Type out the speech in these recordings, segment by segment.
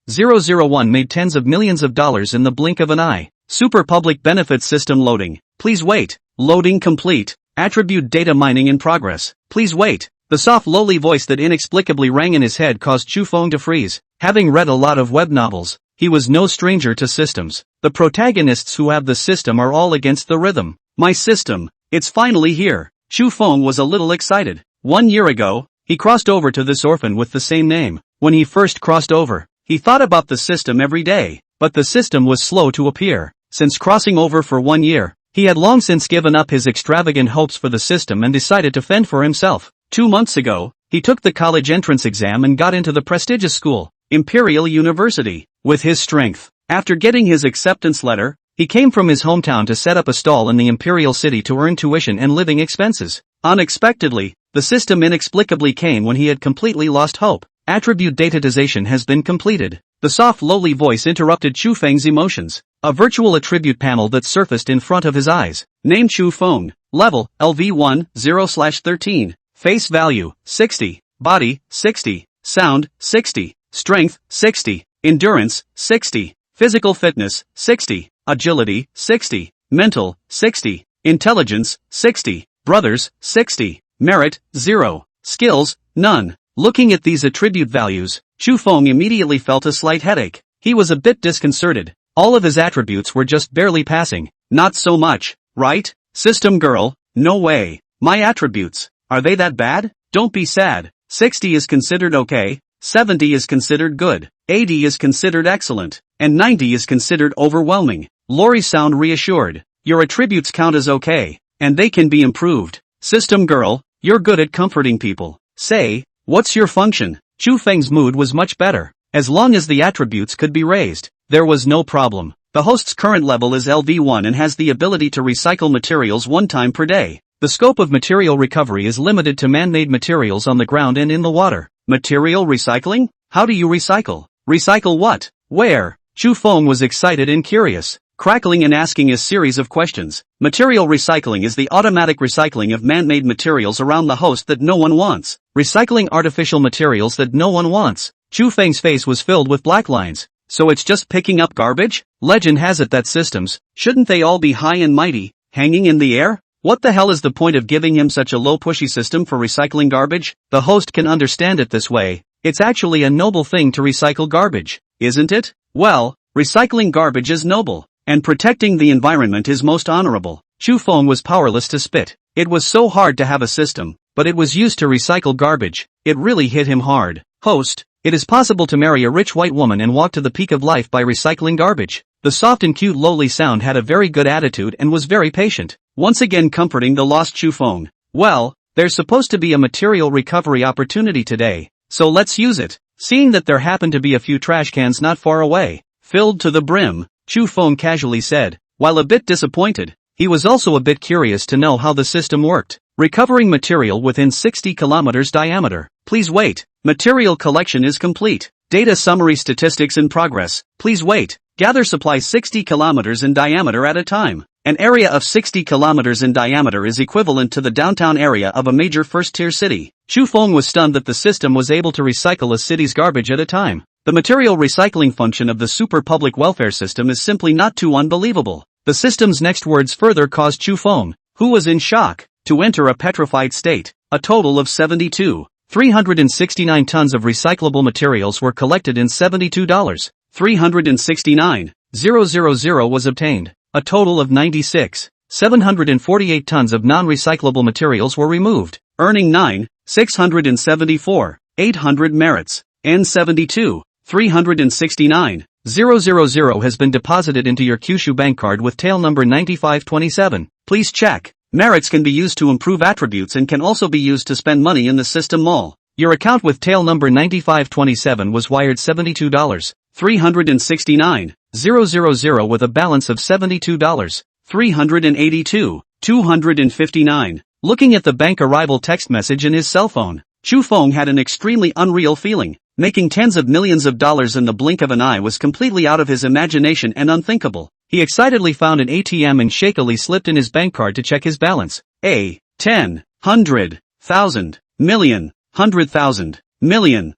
001 made tens of millions of dollars in the blink of an eye. Super public benefits system loading. Please wait. Loading complete. Attribute data mining in progress. Please wait. The soft lowly voice that inexplicably rang in his head caused Chu Feng to freeze. Having read a lot of web novels, he was no stranger to systems. The protagonists who have the system are all against the rhythm. My system. It's finally here. Chu Feng was a little excited. 1 year ago, he crossed over to this orphan with the same name. When he first crossed over, he thought about the system every day, but the system was slow to appear. Since crossing over for 1 year, he had long since given up his extravagant hopes for the system and decided to fend for himself. 2 months ago, he took the college entrance exam and got into the prestigious school, Imperial University, with his strength. After getting his acceptance letter, he came from his hometown to set up a stall in the Imperial City to earn tuition and living expenses. Unexpectedly, the system inexplicably came when he had completely lost hope. Attribute datization has been completed. The soft lowly voice interrupted Chu Feng's emotions. A virtual attribute panel that surfaced in front of his eyes. Name Chu Feng. Level, LV1, 0/13. Face value, 60. Body, 60. Sound, 60. Strength, 60. Endurance, 60. Physical fitness, 60. Agility, 60. Mental, 60. Intelligence, 60. Brothers, 60. Merit, 0. Skills, none. Looking at these attribute values, Chu Feng immediately felt a slight headache. He was a bit disconcerted. All of his attributes were just barely passing. Not so much, right? System girl, no way. My attributes, are they that bad? Don't be sad. 60 is considered okay, 70 is considered good, 80 is considered excellent, and 90 is considered overwhelming. Lori sound reassured. Your attributes count as okay, and they can be improved. System girl, you're good at comforting people. Say, what's your function? Chu Feng's mood was much better. As long as the attributes could be raised, there was no problem. The host's current level is LV1 and has the ability to recycle materials 1 time per day. The scope of material recovery is limited to man-made materials on the ground and in the water. Material recycling? How do you recycle? Recycle what? Where? Chu Feng was excited and curious, crackling and asking a series of questions. Material recycling is the automatic recycling of man-made materials around the host that no one wants. Recycling artificial materials that no one wants. Chu Feng's face was filled with black lines. So it's just picking up garbage? Legend has it that systems, shouldn't they all be high and mighty, hanging in the air? What the hell is the point of giving him such a low pushy system for recycling garbage? The host can understand it this way. It's actually a noble thing to recycle garbage, isn't it? Well, recycling garbage is noble, and protecting the environment is most honorable. Chu Feng was powerless to spit. It was so hard to have a system, but it was used to recycle garbage. It really hit him hard. Host, it is possible to marry a rich white woman and walk to the peak of life by recycling garbage. The soft and cute lowly sound had a very good attitude and was very patient, once again comforting the lost Chu Feng. Well, there's supposed to be a material recovery opportunity today, so let's use it. Seeing that there happened to be a few trash cans not far away, filled to the brim, Chu Feng casually said. While a bit disappointed, he was also a bit curious to know how the system worked. Recovering material within 60 kilometers diameter. Please wait. Material collection is complete. Data summary statistics in progress. Please wait. Gather supply 60 kilometers in diameter at a time. An area of 60 kilometers in diameter is equivalent to the downtown area of a major first-tier city. Chu Feng was stunned that the system was able to recycle a city's garbage at a time. The material recycling function of the super public welfare system is simply not too unbelievable. The system's next words further caused Chu Feng, who was in shock, to enter a petrified state. A total of 369 tons of recyclable materials were collected in $72. 369,000 was obtained. A total of 748 tons of non-recyclable materials were removed, earning 674,800 merits. N72, 369,000 has been deposited into your Kyushu bank card with tail number 9527. Please check. Merits can be used to improve attributes and can also be used to spend money in the system mall. Your account with tail number 9527 was wired $72. 369,000 with a balance of $72. 259. Looking at the bank arrival text message in his cell phone, Chu Feng had an extremely unreal feeling. Making tens of millions of dollars in the blink of an eye was completely out of his imagination and unthinkable. He excitedly found an ATM and shakily slipped in his bank card to check his balance. 10, 100, 1,000, million, 100,000, million.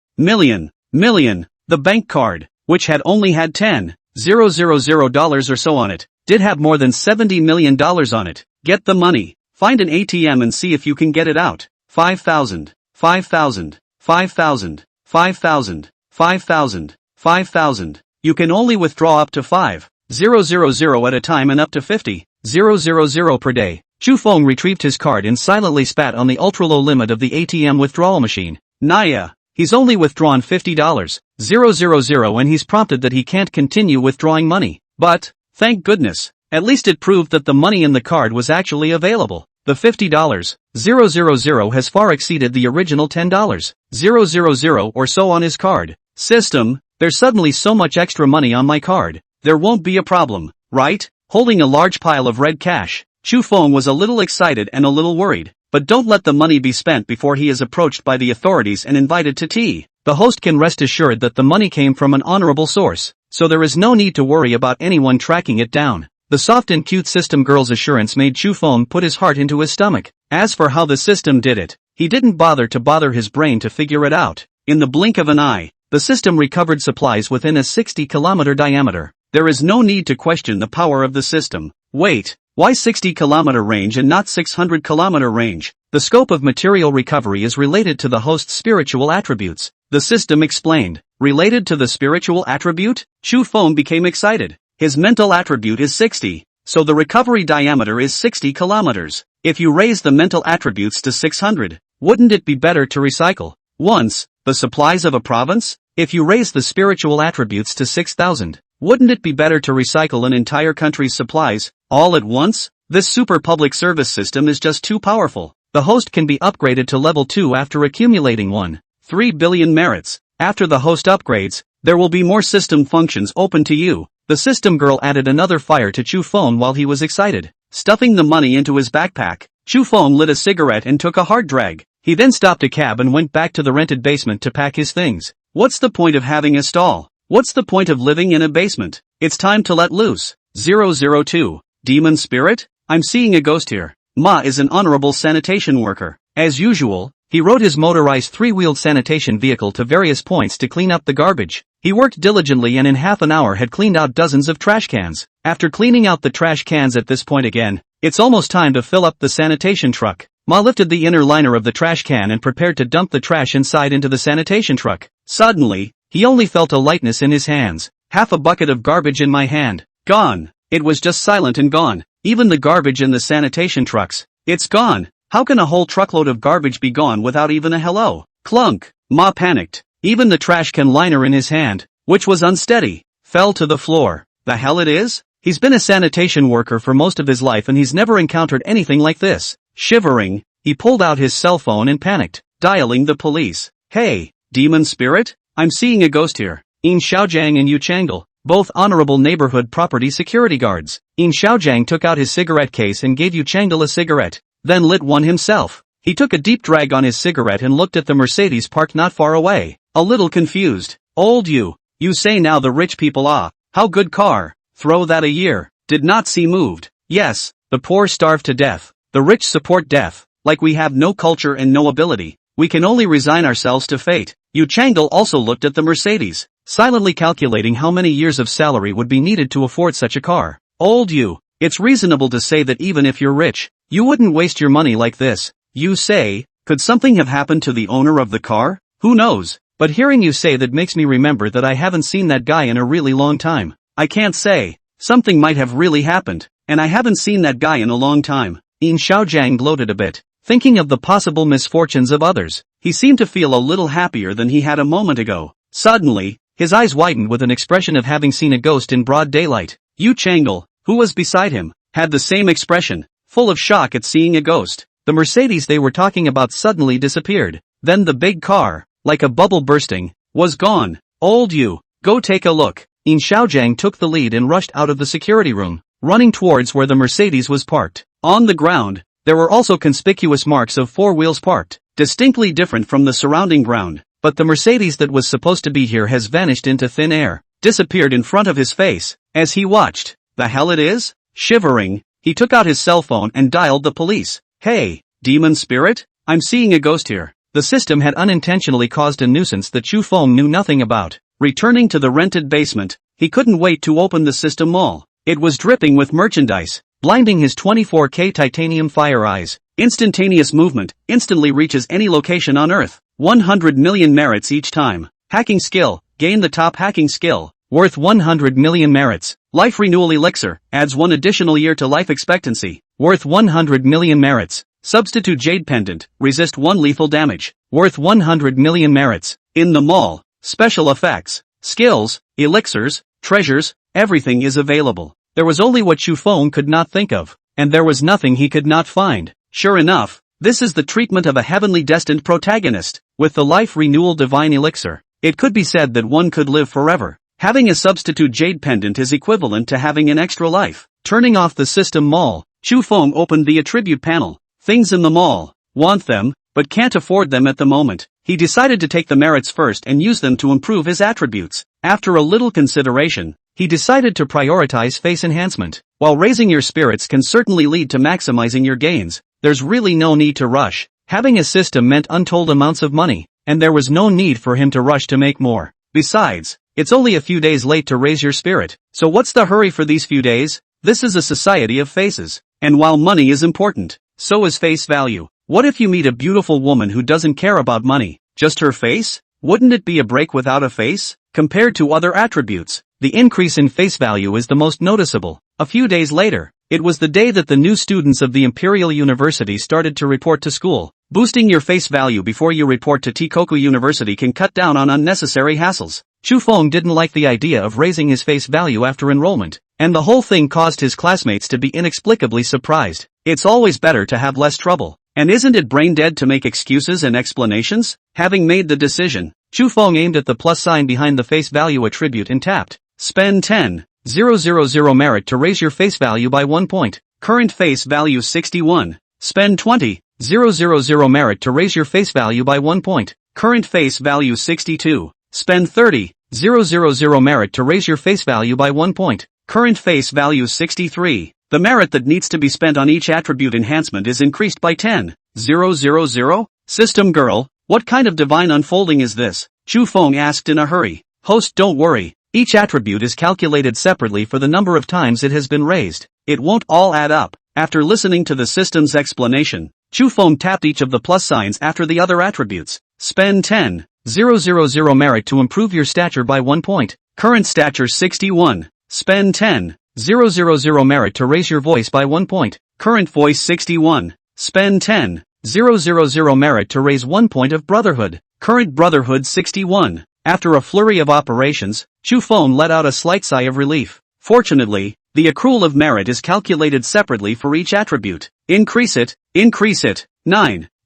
The bank card. which had only had $10,000 or so on it, did have more than $70 million on it. Get the money. Find an ATM and see if you can get it out. 5,000, 5,000, 5,000, 5,000, 5,000, 5,000. You can only withdraw up to 5,000 at a time and up to 50,000 per day. Chu Feng retrieved his card and silently spat on the ultra-low limit of the ATM withdrawal machine. Naya. He's only withdrawn $50,000 and he's prompted that he can't continue withdrawing money. But, thank goodness, at least it proved that the money in the card was actually available. The $50,000 has far exceeded the original $10,000 or so on his card. System, there's suddenly so much extra money on my card. There won't be a problem, right? Holding a large pile of red cash, Chu Feng was a little excited and a little worried. But don't let the money be spent before he is approached by the authorities and invited to tea. The host can rest assured that the money came from an honorable source, so there is no need to worry about anyone tracking it down. The soft and cute system girl's assurance made Chu Feng put his heart into his stomach. As for how the system did it, he didn't bother his brain to figure it out. In the blink of an eye, the system recovered supplies within a 60-kilometer diameter. There is no need to question the power of the system. Wait. Why 60-kilometer range and not 600-kilometer range? The scope of material recovery is related to the host's spiritual attributes. The system explained. Related to the spiritual attribute? Chu Feng became excited. His mental attribute is 60, so the recovery diameter is 60 kilometers. If you raise the mental attributes to 600, wouldn't it be better to recycle once the supplies of a province? If you raise the spiritual attributes to 6,000, wouldn't it be better to recycle an entire country's supplies all at once? This super public service system is just too powerful. The host can be upgraded to level 2 after accumulating 1.3 billion merits. After the host upgrades, there will be more system functions open to you. The system girl added another fire to Chu Feng while he was excited. Stuffing the money into his backpack, Chu Feng lit a cigarette and took a hard drag. He then stopped a cab and went back to the rented basement to pack his things. What's the point of having a stall? What's the point of living in a basement? It's time to let loose. 002. Demon spirit? I'm seeing a ghost here. Ma is an honorable sanitation worker. As usual, he rode his motorized three-wheeled sanitation vehicle to various points to clean up the garbage. He worked diligently and in half an hour had cleaned out dozens of trash cans. After cleaning out the trash cans at this point again, it's almost time to fill up the sanitation truck. Ma lifted the inner liner of the trash can and prepared to dump the trash inside into the sanitation truck. Suddenly, he only felt a lightness in his hands. Half a bucket of garbage in my hand. Gone. It was just silent and gone. Even the garbage in the sanitation trucks. It's gone. How can a whole truckload of garbage be gone without even a hello? Clunk. Ma panicked. Even the trash can liner in his hand, which was unsteady, fell to the floor. The hell it is? He's been a sanitation worker for most of his life and he's never encountered anything like this. Shivering, he pulled out his cell phone and panicked, dialing the police. Hey, demon spirit? I'm seeing a ghost here. In Xiaojiang and Yu Changle, both honorable neighborhood property security guards. In Xiaojiang took out his cigarette case and gave Yu Changle a cigarette, then lit one himself. He took a deep drag on his cigarette and looked at the Mercedes parked not far away, a little confused. Old you say now the rich people how good car, throw that a year, did not see moved. Yes, the poor starve to death, the rich support death, like we have no culture and no ability, we can only resign ourselves to fate. Yu Changle also looked at the Mercedes, silently calculating how many years of salary would be needed to afford such a car. Old you, it's reasonable to say that even if you're rich, you wouldn't waste your money like this. You say, could something have happened to the owner of the car? Who knows? But hearing you say that makes me remember that I haven't seen that guy in a really long time. I can't say. Something might have really happened, and I haven't seen that guy in a long time. In Xiaojiang gloated a bit, thinking of the possible misfortunes of others. He seemed to feel a little happier than he had a moment ago. Suddenly, his eyes widened with an expression of having seen a ghost in broad daylight. Yu Changle, who was beside him, had the same expression, full of shock at seeing a ghost. The Mercedes they were talking about suddenly disappeared. Then the big car, like a bubble bursting, was gone. Old you, go take a look. In Xiaojiang took the lead and rushed out of the security room, running towards where the Mercedes was parked. On the ground, there were also conspicuous marks of four wheels parked, distinctly different from the surrounding ground. But the Mercedes that was supposed to be here has vanished into thin air, disappeared in front of his face. As he watched, the hell it is? Shivering, he took out his cell phone and dialed the police. Hey, demon spirit? I'm seeing a ghost here. The system had unintentionally caused a nuisance that Chu Feng knew nothing about. Returning to the rented basement, he couldn't wait to open the system mall. It was dripping with merchandise, blinding his 24K titanium fire eyes. Instantaneous movement, instantly reaches any location on Earth. 100 million merits each time. Hacking skill, gain the top hacking skill. Worth 100 million merits. Life renewal elixir, adds 1 additional year to life expectancy. Worth 100 million merits. Substitute jade pendant, resist 1 lethal damage. Worth 100 million merits. In the mall, special effects, skills, elixirs, treasures, everything is available. There was only what Shufeng could not think of, and there was nothing he could not find. Sure enough, this is the treatment of a heavenly destined protagonist. With the life renewal divine elixir, it could be said that one could live forever. Having a substitute jade pendant is equivalent to having an extra life. Turning off the system mall, Shufeng opened the attribute panel. Things in the mall. Want them, but can't afford them at the moment. He decided to take the merits first and use them to improve his attributes. After a little consideration, he decided to prioritize face enhancement. While raising your spirits can certainly lead to maximizing your gains, there's really no need to rush. Having a system meant untold amounts of money, and there was no need for him to rush to make more. Besides, it's only a few days late to raise your spirit, so what's the hurry for these few days? This is a society of faces, and while money is important, so is face value. What if you meet a beautiful woman who doesn't care about money, just her face? Wouldn't it be a break without a face? Compared to other attributes, the increase in face value is the most noticeable. A few days later, it was the day that the new students of the Imperial University started to report to school. Boosting your face value before you report to Tikoku University can cut down on unnecessary hassles. Shufeng didn't like the idea of raising his face value after enrollment, and the whole thing caused his classmates to be inexplicably surprised. It's always better to have less trouble. And isn't it brain dead to make excuses and explanations? Having made the decision, Shufeng aimed at the plus sign behind the face value attribute and tapped. Spend 10,000 merit to raise your face value by 1 point. Current face value 61. Spend 20,000 merit to raise your face value by 1 point. Current face value 62. Spend 30,000 merit to raise your face value by 1 point. Current face value 63. The merit that needs to be spent on each attribute enhancement is increased by 10,000. System girl, what kind of divine unfolding is this? Shufeng asked in a hurry. Host, don't worry. Each attribute is calculated separately for the number of times it has been raised. It won't all add up. After listening to the system's explanation, Shufeng tapped each of the plus signs after the other attributes. Spend 10,000 merit to improve your stature by 1 point. Current stature 61. Spend 10,000 merit to raise your voice by 1 point. Current voice 61. Spend 10,000 merit to raise 1 point of brotherhood. Current brotherhood 61. After a flurry of operations, Shufeng let out a slight sigh of relief. Fortunately, the accrual of merit is calculated separately for each attribute. Increase it.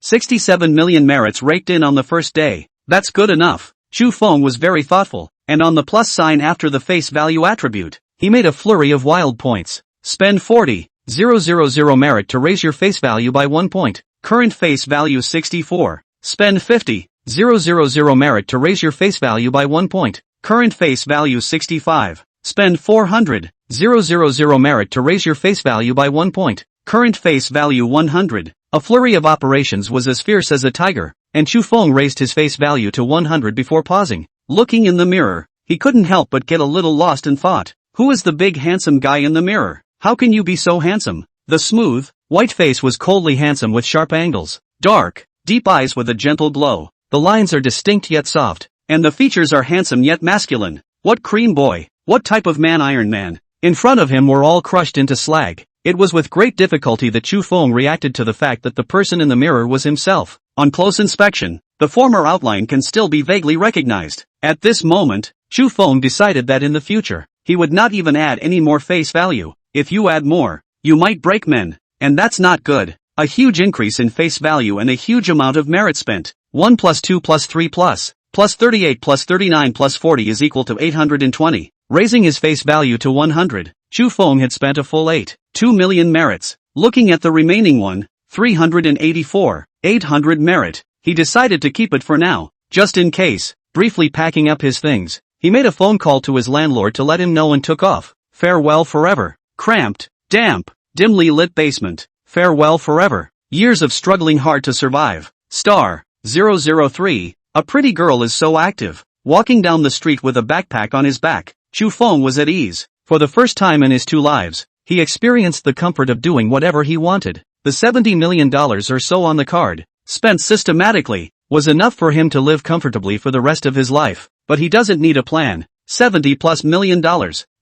67 million merits raked in on the first day. That's good enough. Shufeng was very thoughtful, and on the plus sign after the face value attribute, he made a flurry of wild points. Spend 40,000 merit to raise your face value by 1 point. Current face value 64. Spend 50,000 merit to raise your face value by 1 point. Current face value 65. Spend 400,000 merit to raise your face value by 1 point. Current face value 100. A flurry of operations was as fierce as a tiger, and Shufeng raised his face value to 100 before pausing. Looking in the mirror, he couldn't help but get a little lost in thought. Who is the big handsome guy in the mirror? How can you be so handsome? The smooth, white face was coldly handsome with sharp angles, dark, deep eyes with a gentle glow. The lines are distinct yet soft, and the features are handsome yet masculine. What cream boy? What type of man? Iron Man? In front of him were all crushed into slag. It was with great difficulty that Shufeng reacted to the fact that the person in the mirror was himself. On close inspection, the former outline can still be vaguely recognized. At this moment, Shufeng decided that in the future, he would not even add any more face value. If you add more, you might break men, and that's not good. A huge increase in face value and a huge amount of merit spent. 1 plus 2 plus 3 plus 38 plus 39 plus 40 is equal to 820. Raising his face value to 100, Shufeng had spent a full 2 million merits. Looking at the remaining 800 merit, he decided to keep it for now, just in case. Briefly packing up his things, he made a phone call to his landlord to let him know and took off. Farewell forever. Cramped, damp, dimly lit basement. Farewell forever. Years of struggling hard to survive. Star 003. A pretty girl is so active. Walking down the street with a backpack on his back, Chu Feng was at ease. For the first time in his 2 lives, he experienced the comfort of doing whatever he wanted. The $70 million or so on the card, spent systematically, was enough for him to live comfortably for the rest of his life. But he doesn't need a plan. $70+ million.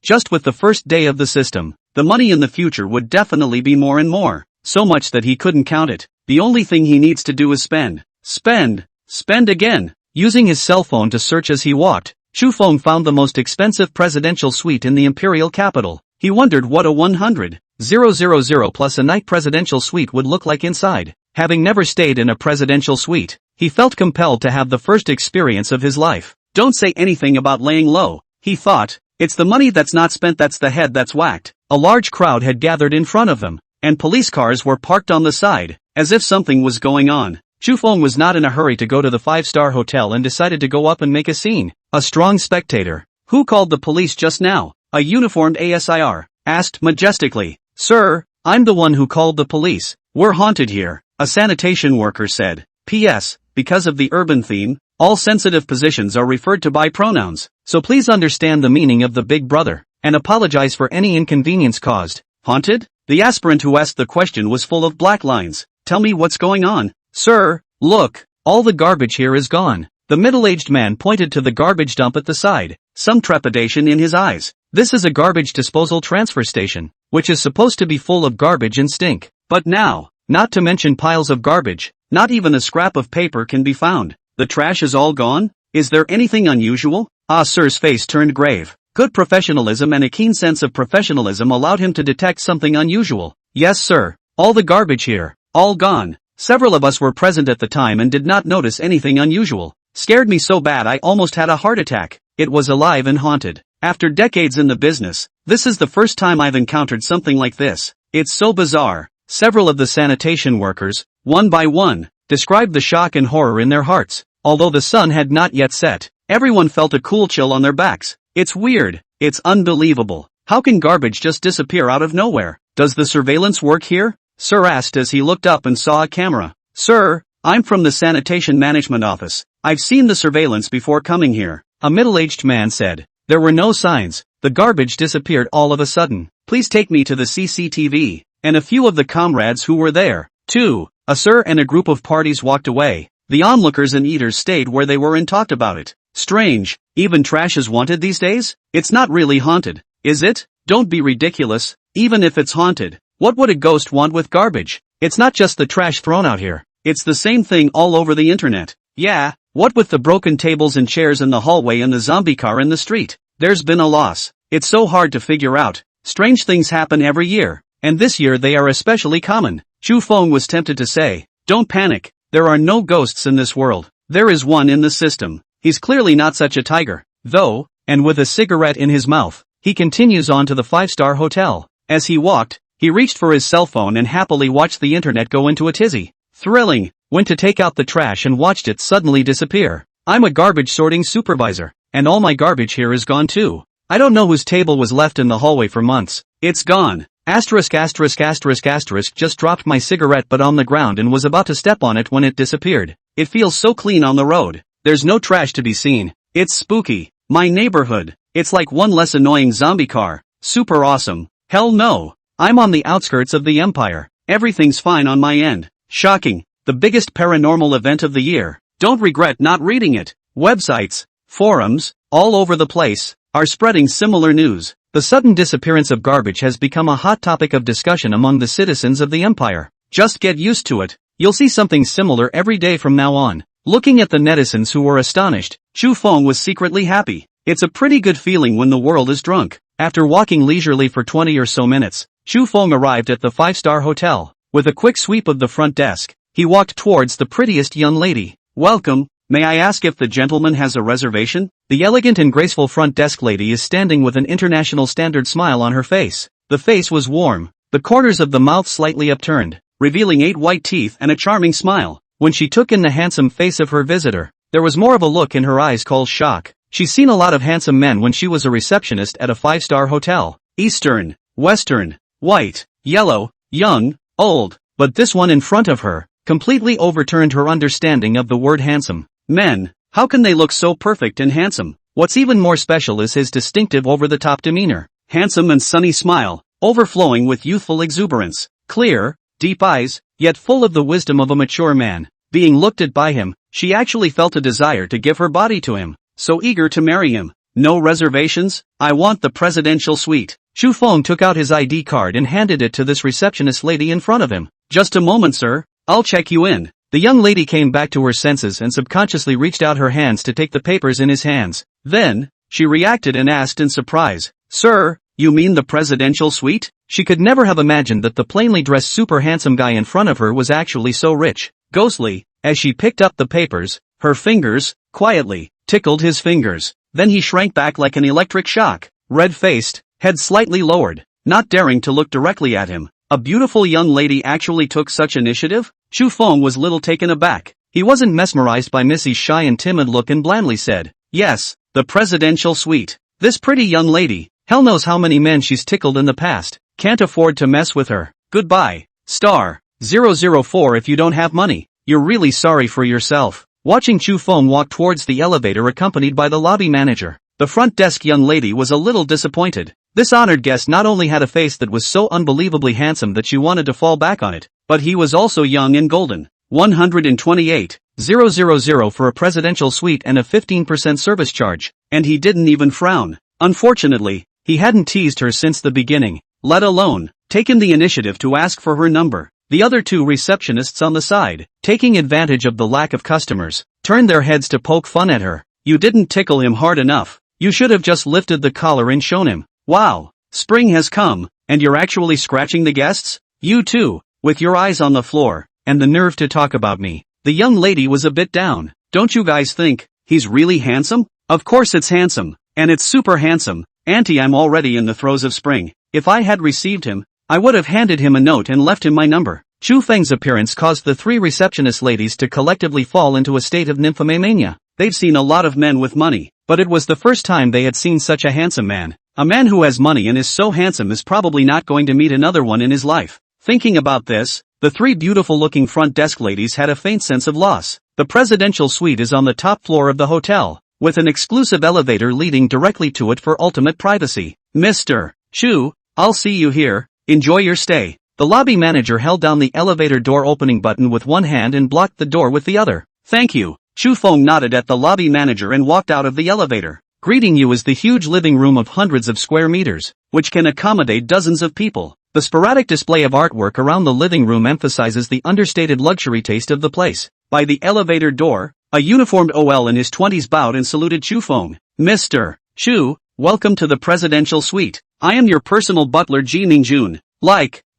Just with the first day of the system, the money in the future would definitely be more and more. So much that he couldn't count it. The only thing he needs to do is spend. Spend. Spend again. Using his cell phone to search as he walked, Chu Feng found the most expensive presidential suite in the imperial capital. He wondered what a 100,000 plus a night presidential suite would look like inside. Having never stayed in a presidential suite, he felt compelled to have the first experience of his life. Don't say anything about laying low, he thought. It's the money that's not spent that's the head that's whacked. A large crowd had gathered in front of them, and police cars were parked on the side, as if something was going on. Chu Feng was not in a hurry to go to the 5-star hotel and decided to go up and make a scene. A strong spectator, who called the police just now, a uniformed ASIR, asked majestically, "Sir, I'm the one who called the police. We're haunted here," a sanitation worker said. P.S. Because of the urban theme, all sensitive positions are referred to by pronouns, so please understand the meaning of the big brother, and apologize for any inconvenience caused. Haunted? The aspirant who asked the question was full of black lines. Tell me what's going on. Sir, look, all the garbage here is gone. The middle-aged man pointed to the garbage dump at the side, some trepidation in his eyes. This is a garbage disposal transfer station, which is supposed to be full of garbage and stink. But now, not to mention piles of garbage, not even a scrap of paper can be found. The trash is all gone? Is there anything unusual? Sir's face turned grave. Good professionalism and a keen sense of professionalism allowed him to detect something unusual. Yes, sir. All the garbage here, all gone. Several of us were present at the time and did not notice anything unusual. Scared me so bad I almost had a heart attack. It was alive and haunted. After decades in the business, this is the first time I've encountered something like this. It's so bizarre. Several of the sanitation workers, one by one, described the shock and horror in their hearts. Although the sun had not yet set, everyone felt a cool chill on their backs. It's weird. It's unbelievable. How can garbage just disappear out of nowhere? Does the surveillance work here? Sir asked as he looked up and saw a camera. Sir, I'm from the sanitation management office. I've seen the surveillance before coming here, a middle-aged man said. There were no signs. The garbage disappeared all of a sudden. Please take me to the CCTV. And a few of the comrades who were there, too. A sir and a group of parties walked away. The onlookers and eaters stayed where they were and talked about it. Strange, even trash is wanted these days? It's not really haunted, is it? Don't be ridiculous. Even if it's haunted, what would a ghost want with garbage? It's not just the trash thrown out here. It's the same thing all over the internet. Yeah, what with the broken tables and chairs in the hallway and the zombie car in the street? There's been a loss. It's so hard to figure out. Strange things happen every year, and this year they are especially common. Chu Feng was tempted to say, don't panic. There are no ghosts in this world. There is one in the system. He's clearly not such a tiger, though, and with a cigarette in his mouth, he continues on to the 5-star hotel. As he walked, he reached for his cell phone and happily watched the internet go into a tizzy. Thrilling, went to take out the trash and watched it suddenly disappear. I'm a garbage sorting supervisor, and all my garbage here is gone too. I don't know whose table was left in the hallway for months. It's gone. Asterisk asterisk asterisk asterisk just dropped my cigarette butt on the ground and was about to step on it when it disappeared. It feels so clean on the road. There's no trash to be seen. It's spooky. My neighborhood. It's like one less annoying zombie car. Super awesome. Hell no. I'm on the outskirts of the empire. Everything's fine on my end. Shocking. The biggest paranormal event of the year. Don't regret not reading it. Websites, forums, all over the place, are spreading similar news. The sudden disappearance of garbage has become a hot topic of discussion among the citizens of the empire. Just get used to it. You'll see something similar every day from now on. Looking at the netizens who were astonished, Chu Feng was secretly happy. It's a pretty good feeling when the world is drunk. After walking leisurely for 20 or so minutes, Chu Feng arrived at the 5-star hotel. With a quick sweep of the front desk, he walked towards the prettiest young lady. Welcome. May I ask if the gentleman has a reservation? The elegant and graceful front desk lady is standing with an international standard smile on her face. The face was warm, the corners of the mouth slightly upturned, revealing 8 white teeth and a charming smile. When she took in the handsome face of her visitor, there was more of a look in her eyes called shock. She's seen a lot of handsome men when she was a receptionist at a 5-star hotel. Eastern, Western, white, yellow, young, old. But this one in front of her completely overturned her understanding of the word handsome. Men. How can they look so perfect and handsome? What's even more special is his distinctive over-the-top demeanor. Handsome and sunny smile, overflowing with youthful exuberance. Clear, deep eyes, yet full of the wisdom of a mature man. Being looked at by him, she actually felt a desire to give her body to him. So eager to marry him. No reservations? I want the presidential suite. Chu Feng took out his ID card and handed it to this receptionist lady in front of him. Just a moment, sir. I'll check you in. The young lady came back to her senses and subconsciously reached out her hands to take the papers in his hands. Then, she reacted and asked in surprise, "Sir, you mean the presidential suite?" She could never have imagined that the plainly dressed super handsome guy in front of her was actually so rich. Ghostly, as she picked up the papers, her fingers, quietly, tickled his fingers. Then he shrank back like an electric shock, red-faced, head slightly lowered, not daring to look directly at him. A beautiful young lady actually took such initiative? Chu Feng was little taken aback. He wasn't mesmerized by Missy's shy and timid look and blandly said, "Yes, the presidential suite. This pretty young lady, hell knows how many men she's tickled in the past, can't afford to mess with her. Goodbye. Star 004 if you don't have money. You're really sorry for yourself." Watching Chu Feng walk towards the elevator accompanied by the lobby manager, the front desk young lady was a little disappointed. This honored guest not only had a face that was so unbelievably handsome that she wanted to fall back on it, but he was also young and golden. 128,000 for a presidential suite and a 15% service charge, and he didn't even frown. Unfortunately, he hadn't teased her since the beginning, let alone taken the initiative to ask for her number. The other two receptionists on the side, taking advantage of the lack of customers, turned their heads to poke fun at her. "You didn't tickle him hard enough. You should have just lifted the collar and shown him. Wow, spring has come, and you're actually scratching the guests? You too, with your eyes on the floor, and the nerve to talk about me." The young lady was a bit down. "Don't you guys think he's really handsome?" "Of course it's handsome, and it's super handsome, Auntie. I'm already in the throes of spring. If I had received him, I would have handed him a note and left him my number." Chu Feng's appearance caused the three receptionist ladies to collectively fall into a state of nymphomania. They've seen a lot of men with money, but it was the first time they had seen such a handsome man. A man who has money and is so handsome is probably not going to meet another one in his life. Thinking about this, the three beautiful-looking front desk ladies had a faint sense of loss. The presidential suite is on the top floor of the hotel, with an exclusive elevator leading directly to it for ultimate privacy. "Mr. Chu, I'll see you here. Enjoy your stay." The lobby manager held down the elevator door opening button with one hand and blocked the door with the other. "Thank you." Chu Feng nodded at the lobby manager and walked out of the elevator. Greeting you is the huge living room of hundreds of square meters, which can accommodate dozens of people. The sporadic display of artwork around the living room emphasizes the understated luxury taste of the place. By the elevator door, a uniformed OL in his 20s bowed and saluted Chu Feng. "Mr. Chu, welcome to the presidential suite. I am your personal butler Ji Mingjun.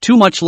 Too much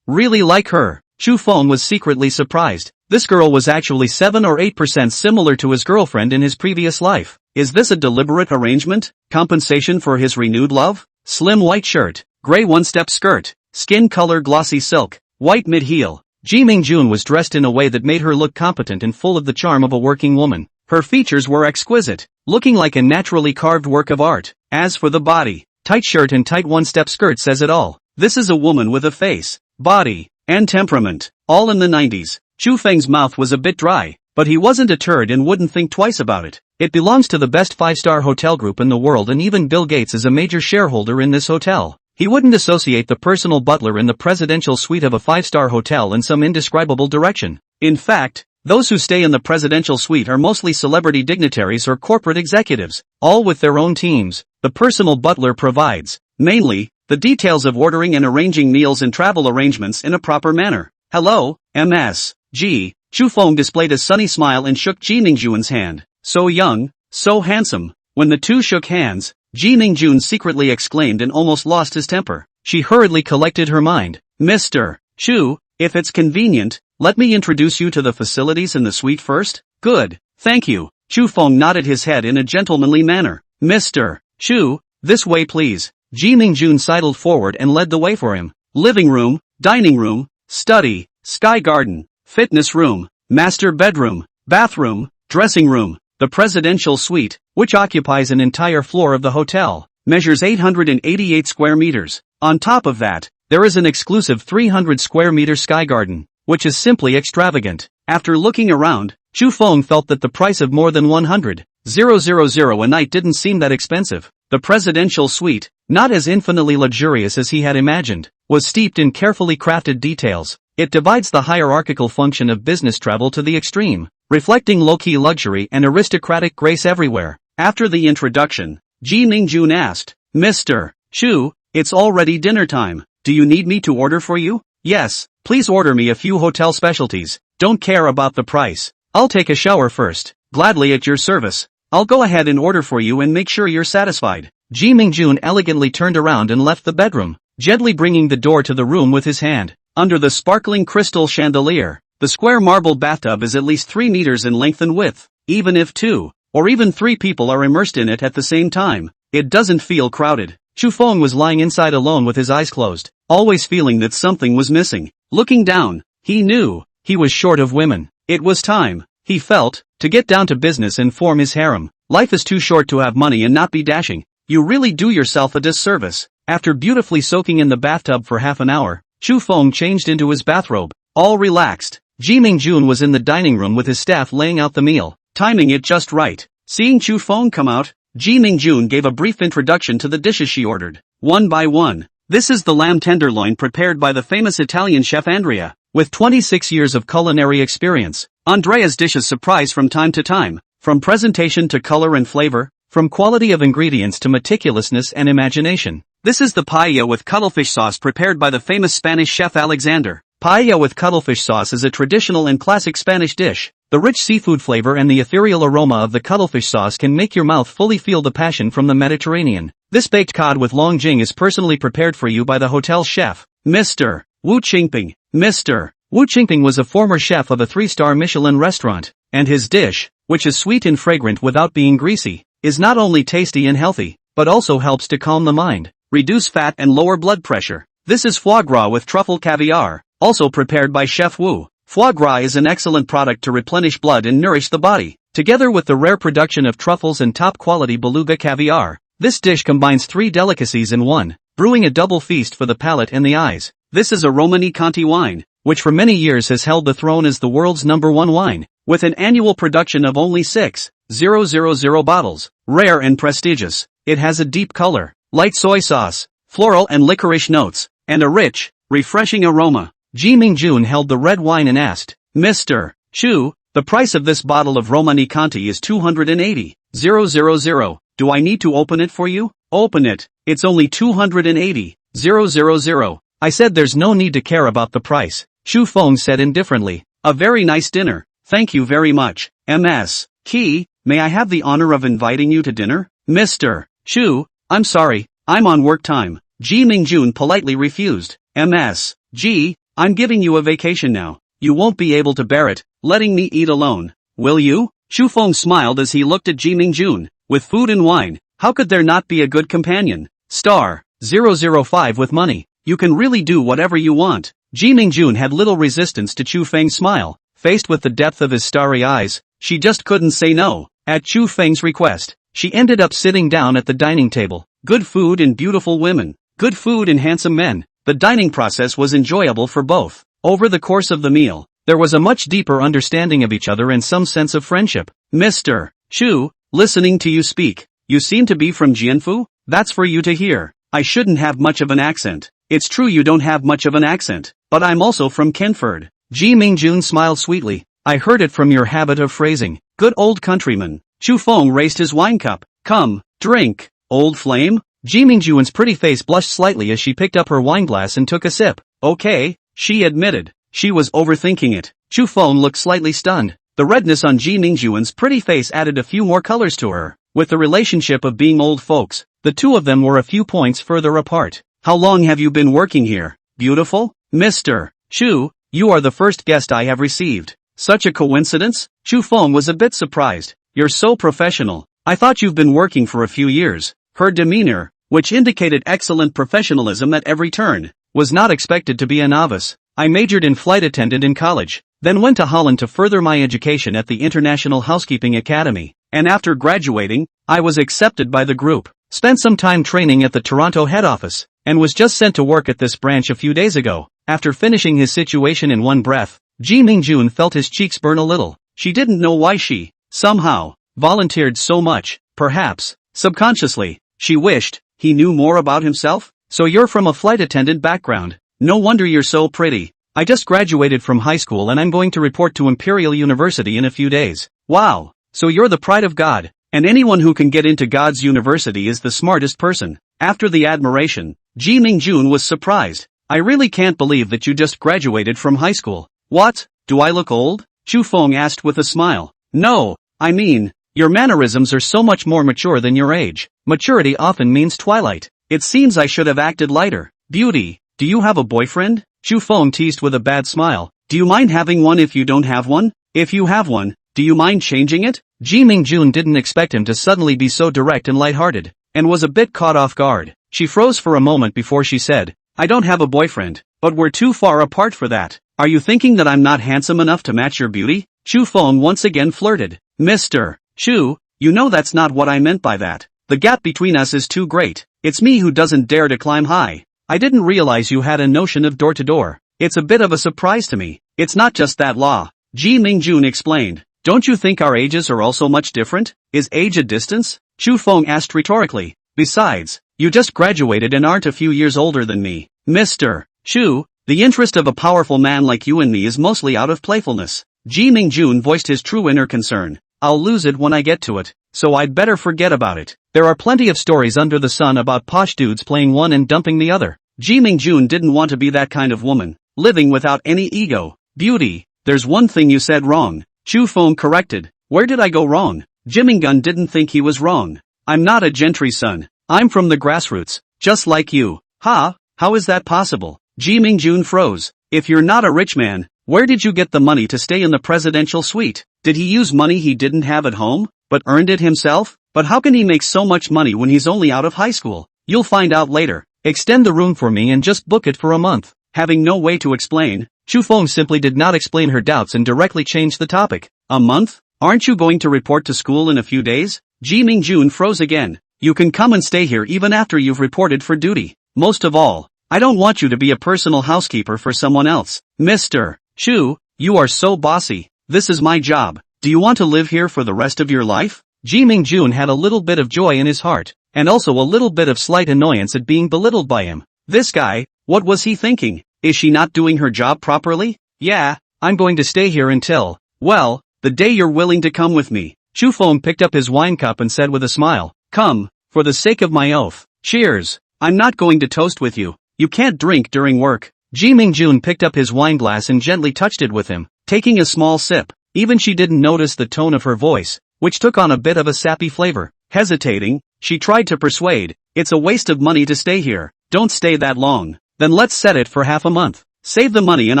really like her." Chu Feng was secretly surprised. This girl was actually 7 or 8% similar to his girlfriend in his previous life. Is this a deliberate arrangement? Compensation for his renewed love? Slim white shirt, gray one-step skirt, skin color glossy silk, white mid-heel. Ji Mingjun was dressed in a way that made her look competent and full of the charm of a working woman. Her features were exquisite, looking like a naturally carved work of art. As for the body, tight shirt and tight one-step skirt says it all. This is a woman with a face, body, and temperament, all in the 90s. Chu Feng's mouth was a bit dry, but he wasn't deterred and wouldn't think twice about it. It belongs to the best five-star hotel group in the world, and even Bill Gates is a major shareholder in this hotel. He wouldn't associate the personal butler in the presidential suite of a five-star hotel in some indescribable direction. In fact, those who stay in the presidential suite are mostly celebrity dignitaries or corporate executives, all with their own teams. The personal butler provides, mainly, the details of ordering and arranging meals and travel arrangements in a proper manner. "Hello, Ms. G." Chu Feng displayed a sunny smile and shook Ji Mingjun's hand. "So young, so handsome." When the two shook hands, Ji Mingjun secretly exclaimed and almost lost his temper. She hurriedly collected her mind. "Mr. Chu, if it's convenient, let me introduce you to the facilities in the suite first." "Good, thank you." Chu Feng nodded his head in a gentlemanly manner. "Mr. Chu, this way please." Ji Mingjun sidled forward and led the way for him. Living room, dining room, study, sky garden, fitness room, master bedroom, bathroom, dressing room. The presidential suite, which occupies an entire floor of the hotel, measures 888 square meters. On top of that, there is an exclusive 300 square meter sky garden, which is simply extravagant. After looking around, Chu Feng felt that the price of more than 100,000 a night didn't seem that expensive. The presidential suite, not as infinitely luxurious as he had imagined, was steeped in carefully crafted details. It divides the hierarchical function of business travel to the extreme, reflecting low-key luxury and aristocratic grace everywhere. After the introduction, Ji Mingjun asked, "Mr. Chu, it's already dinner time. Do you need me to order for you?" "Yes, please order me a few hotel specialties. Don't care about the price. I'll take a shower first." "Gladly at your service. I'll go ahead and order for you and make sure you're satisfied." Ji Mingjun elegantly turned around and left the bedroom, gently bringing the door to the room with his hand. Under the sparkling crystal chandelier, the square marble bathtub is at least 3 meters in length and width. Even if 2, or even 3 people are immersed in it at the same time, it doesn't feel crowded. Chu Feng was lying inside alone with his eyes closed, always feeling that something was missing. Looking down, he knew he was short of women. It was time, he felt, to get down to business and form his harem. Life is too short to have money and not be dashing. You really do yourself a disservice. After beautifully soaking in the bathtub for half an hour, Chu Feng changed into his bathrobe. All relaxed, Ji Mingjun was in the dining room with his staff laying out the meal, timing it just right. Seeing Chu Feng come out, Ji Mingjun gave a brief introduction to the dishes she ordered, one by one. This is the lamb tenderloin prepared by the famous Italian chef Andrea. With 26 years of culinary experience, Andrea's dishes surprise from time to time, from presentation to color and flavor, from quality of ingredients to meticulousness and imagination. This is the paella with cuttlefish sauce prepared by the famous Spanish chef Alexander. Paella with cuttlefish sauce is a traditional and classic Spanish dish. The rich seafood flavor and the ethereal aroma of the cuttlefish sauce can make your mouth fully feel the passion from the Mediterranean. This baked cod with long jing is personally prepared for you by the hotel chef, Mr. Wu Qingping. Mr. Wu Qingping was a former chef of a 3-star Michelin restaurant, and his dish, which is sweet and fragrant without being greasy, is not only tasty and healthy, but also helps to calm the mind, reduce fat and lower blood pressure. This is foie gras with truffle caviar, also prepared by Chef Wu. Foie gras is an excellent product to replenish blood and nourish the body. Together with the rare production of truffles and top-quality beluga caviar, this dish combines 3 delicacies in one, brewing a double feast for the palate and the eyes. This is a Romani Conti wine, which for many years has held the throne as the world's #1 wine, with an annual production of only 6,000 bottles. Rare and prestigious, it has a deep color, light soy sauce, floral and licorice notes, and a rich, refreshing aroma. Ji Mingjun held the red wine and asked, "Mr. Chu, the price of this bottle of Romani Conti is 280,000. Do I need to open it for you?" "Open it, it's only 280,000. I said there's no need to care about the price," Chu Feng said indifferently. "A very nice dinner, thank you very much. Ms. Key, may I have the honor of inviting you to dinner?" "Mr. Chu, I'm sorry, I'm on work time." Ji Mingjun politely refused. "Ms. G, I'm giving you a vacation now. You won't be able to bear it, letting me eat alone, will you?" Chu Feng smiled as he looked at Ji Mingjun. With food and wine, how could there not be a good companion? Star 005 with money, you can really do whatever you want. Ji Mingjun had little resistance to Chu Feng's smile. Faced with the depth of his starry eyes, she just couldn't say no. At Chu Feng's request, she ended up sitting down at the dining table. Good food and beautiful women. Good food and handsome men. The dining process was enjoyable for both. Over the course of the meal, there was a much deeper understanding of each other and some sense of friendship. "Mr. Chu, listening to you speak, you seem to be from Jianfu? That's for you to hear. I shouldn't have much of an accent." "It's true you don't have much of an accent, but I'm also from Kenford." Ji Mingjun smiled sweetly. "I heard it from your habit of phrasing. Good old countryman." Chu Feng raised his wine cup. "Come, drink, old flame." Ji Mingjun's pretty face blushed slightly as she picked up her wineglass and took a sip. "Okay," she admitted. She was overthinking it. Chu Feng looked slightly stunned. The redness on Ji Mingjun's pretty face added a few more colors to her. With the relationship of being old folks, the two of them were a few points further apart. "How long have you been working here, beautiful?" "Mr. Chu, you are the first guest I have received." "Such a coincidence?" Chu Feng was a bit surprised. "You're so professional. I thought you've been working for a few years." Her demeanor, which indicated excellent professionalism at every turn, was not expected to be a novice. "I majored in flight attendant in college, then went to Holland to further my education at the International Housekeeping Academy, and after graduating, I was accepted by the group. Spent some time training at the Toronto head office, and was just sent to work at this branch a few days ago." After finishing his situation in one breath, Ji Mingjun felt his cheeks burn a little. She didn't know why she, somehow, volunteered so much. Perhaps, subconsciously, she wished he knew more about himself? So you're from a flight attendant background. No wonder you're so pretty. I just graduated from high school and I'm going to report to Imperial University in a few days. Wow. So you're the pride of God. And anyone who can get into God's university is the smartest person. After the admiration, Ji Mingjun was surprised. I really can't believe that you just graduated from high school. What? Do I look old? Chu Feng asked with a smile. No, I mean, your mannerisms are so much more mature than your age. Maturity often means twilight. It seems I should have acted lighter. Beauty, do you have a boyfriend? Chu Feng teased with a bad smile. Do you mind having one if you don't have one? If you have one, do you mind changing it? Ji Mingjun didn't expect him to suddenly be so direct and lighthearted, and was a bit caught off guard. She froze for a moment before she said, I don't have a boyfriend, but we're too far apart for that. Are you thinking that I'm not handsome enough to match your beauty? Chu Feng once again flirted. Mr. Chu, you know that's not what I meant by that. The gap between us is too great. It's me who doesn't dare to climb high. I didn't realize you had a notion of door to door. It's a bit of a surprise to me. It's not just that law. Ji Mingjun explained. Don't you think our ages are also much different? Is age a distance? Chu Feng asked rhetorically. Besides, you just graduated and aren't a few years older than me. Mr. Chu, the interest of a powerful man like you and me is mostly out of playfulness. Ji Mingjun voiced his true inner concern. I'll lose it when I get to it, so I'd better forget about it. There are plenty of stories under the sun about posh dudes playing one and dumping the other. Ji Mingjun didn't want to be that kind of woman, living without any ego. Beauty, there's one thing you said wrong. Chu Feng corrected. Where did I go wrong? Jimingun didn't think he was wrong. I'm not a gentry son. I'm from the grassroots, just like you. Ha, how is that possible? Ji Mingjun froze. If you're not a rich man, where did you get the money to stay in the presidential suite? Did he use money he didn't have at home, but earned it himself? But how can he make so much money when he's only out of high school? You'll find out later. Extend the room for me and just book it for a month. Having no way to explain, Chu Feng simply did not explain her doubts and directly changed the topic. A month? Aren't you going to report to school in a few days? Ji Mingjun froze again. You can come and stay here even after you've reported for duty. Most of all, I don't want you to be a personal housekeeper for someone else. Mr. Chu, you are so bossy. This is my job. Do you want to live here for the rest of your life? Ji Mingjun had a little bit of joy in his heart, and also a little bit of slight annoyance at being belittled by him. This guy, what was he thinking? Is she not doing her job properly? Yeah, I'm going to stay here until, well, the day you're willing to come with me. Chu Feng picked up his wine cup and said with a smile, come, for the sake of my oath. Cheers. I'm not going to toast with you. You can't drink during work. Ji Mingjun picked up his wine glass and gently touched it with him, taking a small sip. Even she didn't notice the tone of her voice, which took on a bit of a sappy flavor. Hesitating, she tried to persuade, it's a waste of money to stay here. Don't stay that long. Then let's set it for half a month. Save the money and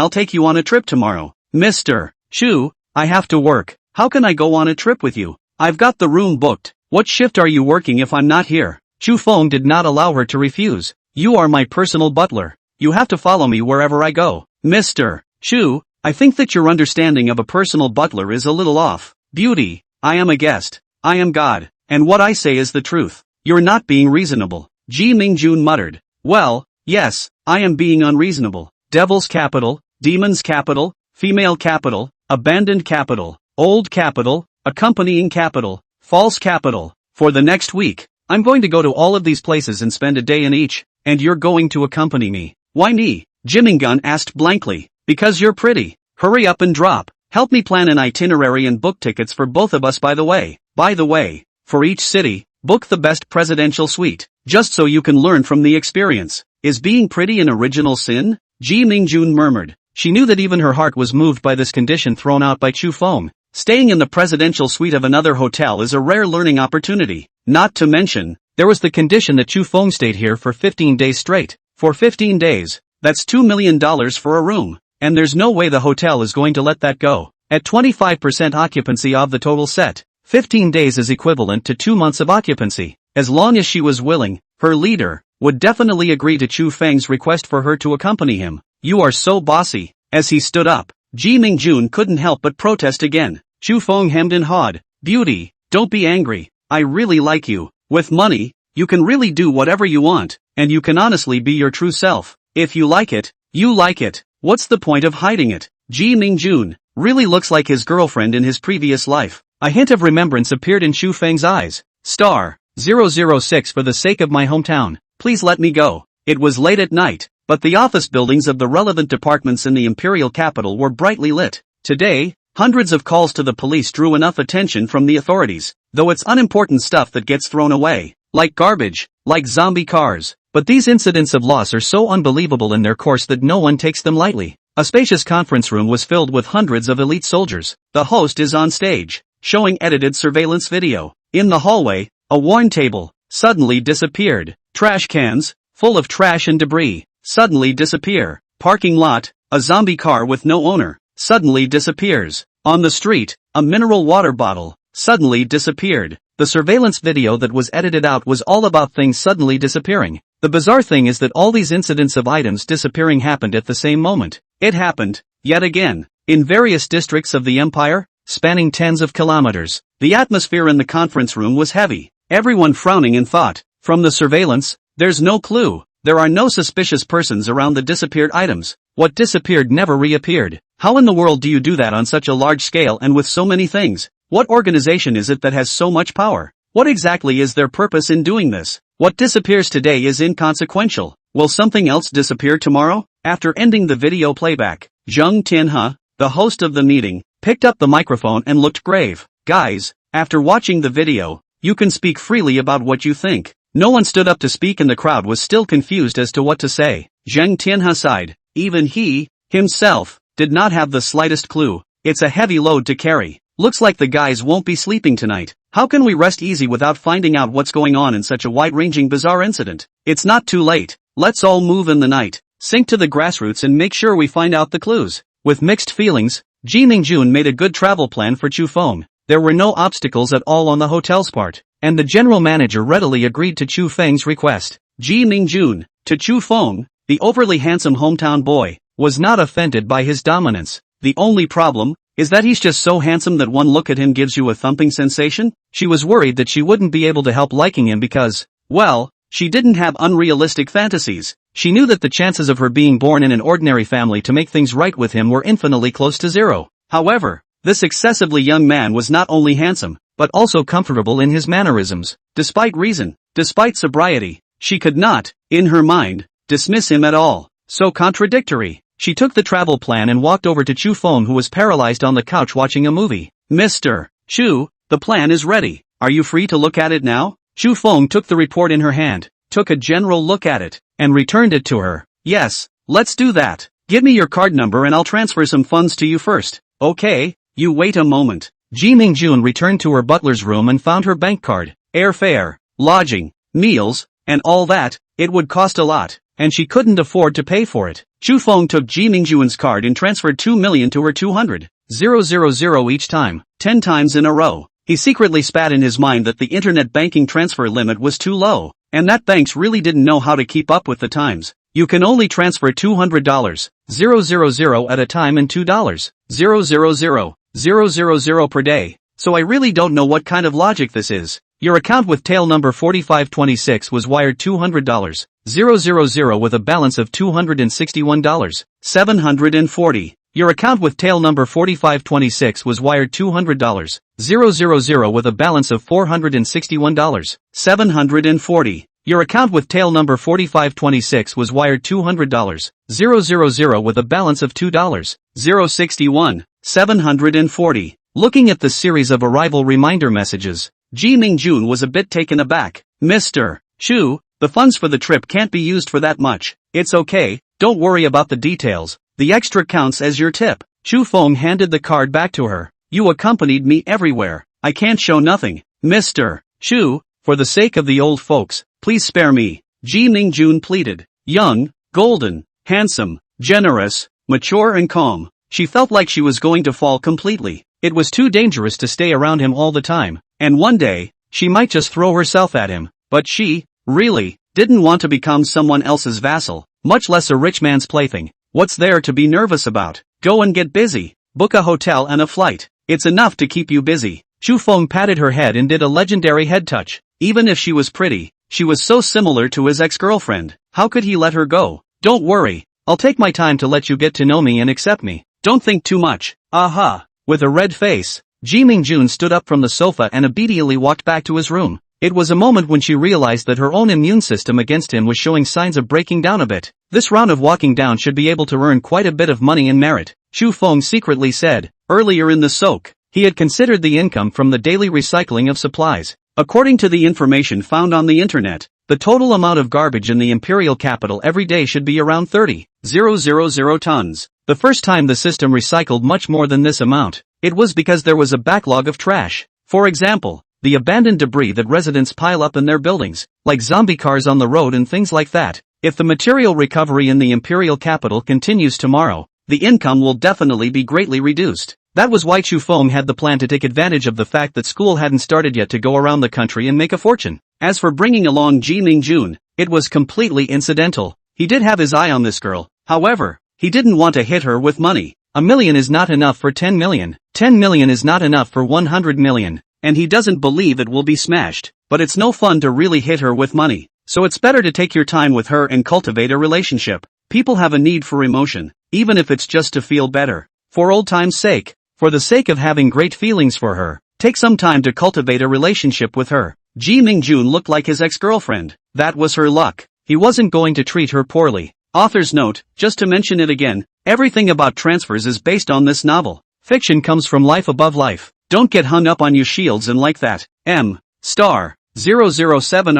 I'll take you on a trip tomorrow. Mr. Chu, I have to work. How can I go on a trip with you? I've got the room booked. What shift are you working if I'm not here? Chu Feng did not allow her to refuse. You are my personal butler. You have to follow me wherever I go. Mr. Chu, I think that your understanding of a personal butler is a little off. Beauty, I am a guest. I am God, and what I say is the truth. You're not being reasonable. Ji Mingjun muttered. Well, yes, I am being unreasonable. Devil's capital, demon's capital, female capital, abandoned capital, old capital, accompanying capital, false capital. For the next week, I'm going to go to all of these places and spend a day in each, and you're going to accompany me. Why me? Jimingun asked blankly. Because you're pretty. Hurry up and drop. Help me plan an itinerary and book tickets for both of us by the way. By the way, for each city, book the best presidential suite, just so you can learn from the experience. Is being pretty an original sin? Ji Mingjun murmured. She knew that even her heart was moved by this condition thrown out by Chu Feng. Staying in the presidential suite of another hotel is a rare learning opportunity. Not to mention, there was the condition that Chu Feng stayed here for 15 days straight. For 15 days, that's $2 million for a room. And there's no way the hotel is going to let that go. At 25% occupancy of the total set, 15 days is equivalent to 2 months of occupancy. As long as she was willing, her leader would definitely agree to Chu Feng's request for her to accompany him. You are so bossy. As he stood up, Ji Mingjun couldn't help but protest again. Chu Feng hemmed and hawed. Beauty, don't be angry. I really like you. With money, you can really do whatever you want, and you can honestly be your true self. If you like it, you like it. What's the point of hiding it? Ji Mingjun really looks like his girlfriend in his previous life. A hint of remembrance appeared in Chu Feng's eyes. Star 006 for the sake of my hometown. Please let me go. It was late at night, but the office buildings of the relevant departments in the imperial capital were brightly lit. Today, hundreds of calls to the police drew enough attention from the authorities, though it's unimportant stuff that gets thrown away. Like garbage, like zombie cars. But these incidents of loss are so unbelievable in their course that no one takes them lightly. A spacious conference room was filled with hundreds of elite soldiers. The host is on stage, showing edited surveillance video. In the hallway, a worn table suddenly disappeared. Trash cans, full of trash and debris, suddenly disappear. Parking lot, a zombie car with no owner, suddenly disappears. On the street, a mineral water bottle suddenly disappeared. The surveillance video that was edited out was all about things suddenly disappearing. The bizarre thing is that all these incidents of items disappearing happened at the same moment. It happened, yet again, in various districts of the empire, spanning tens of kilometers. The atmosphere in the conference room was heavy, everyone frowning in thought. From the surveillance, there's no clue. There are no suspicious persons around the disappeared items. What disappeared never reappeared. How in the world do you do that on such a large scale and with so many things? What organization is it that has so much power? What exactly is their purpose in doing this? What disappears today is inconsequential. Will something else disappear tomorrow? After ending the video playback, Zheng Tianhe, the host of the meeting, picked up the microphone and looked grave. Guys, after watching the video, you can speak freely about what you think. No one stood up to speak and the crowd was still confused as to what to say. Zheng Tianhe sighed. Even he, himself, did not have the slightest clue. It's a heavy load to carry. Looks like the guys won't be sleeping tonight. How can we rest easy without finding out what's going on in such a wide-ranging bizarre incident? It's not too late. Let's all move in the night, sink to the grassroots and make sure we find out the clues. With mixed feelings, Ji Mingjun made a good travel plan for Chu Feng. There were no obstacles at all on the hotel's part, and the general manager readily agreed to Chu Feng's request. Ji Mingjun, to Chu Feng, the overly handsome hometown boy, was not offended by his dominance. The only problem is that he's just so handsome that one look at him gives you a thumping sensation. She was worried that she wouldn't be able to help liking him because, well, she didn't have unrealistic fantasies. She knew that the chances of her being born in an ordinary family to make things right with him were infinitely close to zero. However, this excessively young man was not only handsome, but also comfortable in his mannerisms. Despite reason, despite sobriety, she could not, in her mind, dismiss him at all. So contradictory. She took the travel plan and walked over to Chu Feng, who was paralyzed on the couch watching a movie. Mr. Chu, the plan is ready. Are you free to look at it now? Chu Feng took the report in her hand, took a general look at it, and returned it to her. Yes, let's do that. Give me your card number and I'll transfer some funds to you first. Okay, you wait a moment. Ji Mingjun returned to her butler's room and found her bank card. Airfare, lodging, meals, and all that. It would cost a lot, and she couldn't afford to pay for it. Chu Feng took Ji Mingjun's card and transferred 2 million to her 200,000 each time, 10 times in a row. He secretly spat in his mind that the internet banking transfer limit was too low, and that banks really didn't know how to keep up with the times. You can only transfer $200,000 at a time and $2,000,000 per day, so I really don't know what kind of logic this is. Your account with tail number 4526 was wired $200,000 with a balance of $261,740. Your account with tail number 4526 was wired $200,000 with a balance of $461,740. Your account with tail number 4526 was wired $200,000 with a balance of $2,061,740. Looking at the series of arrival reminder messages, Ji Mingjun was a bit taken aback. Mr. Chu, the funds for the trip can't be used for that much. It's okay, don't worry about the details. The extra counts as your tip. Chu Feng handed the card back to her. You accompanied me everywhere. I can't show nothing. Mr. Chu, for the sake of the old folks, please spare me. Ji Mingjun pleaded. Young, golden, handsome, generous, mature and calm. She felt like she was going to fall completely. It was too dangerous to stay around him all the time, and one day, she might just throw herself at him. But she, really, didn't want to become someone else's vassal, much less a rich man's plaything. What's there to be nervous about? Go and get busy. Book a hotel and a flight. It's enough to keep you busy. Chu Feng patted her head and did a legendary head touch. Even if she was pretty, she was so similar to his ex-girlfriend. How could he let her go? Don't worry, I'll take my time to let you get to know me and accept me. Don't think too much. Aha. With a red face, Ji Mingjun stood up from the sofa and obediently walked back to his room. It was a moment when she realized that her own immune system against him was showing signs of breaking down a bit. This round of walking down should be able to earn quite a bit of money and merit, Xu Feng secretly said. Earlier in the soak, he had considered the income from the daily recycling of supplies. According to the information found on the internet, the total amount of garbage in the imperial capital every day should be around 30,000 tons. The first time the system recycled much more than this amount, it was because there was a backlog of trash. For example, the abandoned debris that residents pile up in their buildings, like zombie cars on the road and things like that. If the material recovery in the imperial capital continues tomorrow, the income will definitely be greatly reduced. That was why Xu Feng had the plan to take advantage of the fact that school hadn't started yet to go around the country and make a fortune. As for bringing along Ji Mingjun, it was completely incidental. He did have his eye on this girl, however, he didn't want to hit her with money. $1 million is not enough for 10 million. 10 million is not enough for 100 million. And he doesn't believe it will be smashed. But it's no fun to really hit her with money. So it's better to take your time with her and cultivate a relationship. People have a need for emotion, even if it's just to feel better. For old time's sake. For the sake of having great feelings for her, take some time to cultivate a relationship with her. Ji Mingjun looked like his ex-girlfriend. That was her luck. He wasn't going to treat her poorly. Author's note, just to mention it again, everything about transfers is based on this novel. Fiction comes from life above life. Don't get hung up on your shields and like that. M*007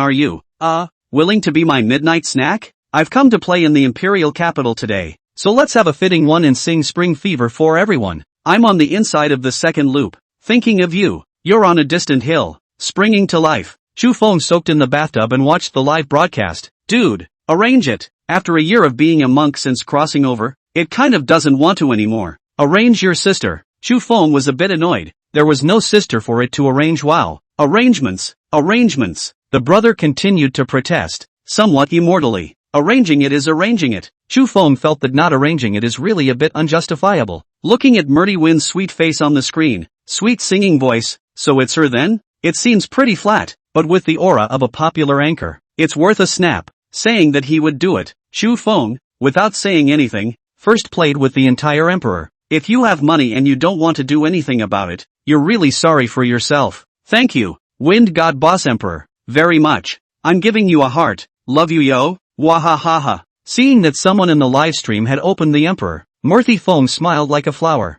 Are you, willing to be my midnight snack? I've come to play in the imperial capital today, so let's have a fitting one and sing Spring Fever for everyone. I'm on the inside of the second loop, thinking of you. You're on a distant hill, springing to life. Xu Feng soaked in the bathtub and watched the live broadcast. Dude, arrange it. After a year of being a monk since crossing over, it kind of doesn't want to anymore. Arrange your sister. Xu Feng was a bit annoyed. There was no sister for it to arrange. Wow. Arrangements. The brother continued to protest, somewhat immortally. Arranging it is arranging it. Xu Feng felt that not arranging it is really a bit unjustifiable. Looking at Murdy Win's sweet face on the screen, sweet singing voice, so it's her then? It seems pretty flat, but with the aura of a popular anchor, it's worth a snap. Saying that he would do it, Xu Feng, without saying anything, first played with the entire emperor. If you have money and you don't want to do anything about it, you're really sorry for yourself. Thank you, Wind God Boss Emperor, very much. I'm giving you a heart. Love you yo. Wahahaha. Seeing that someone in the live stream had opened the emperor, Murthy Feng smiled like a flower.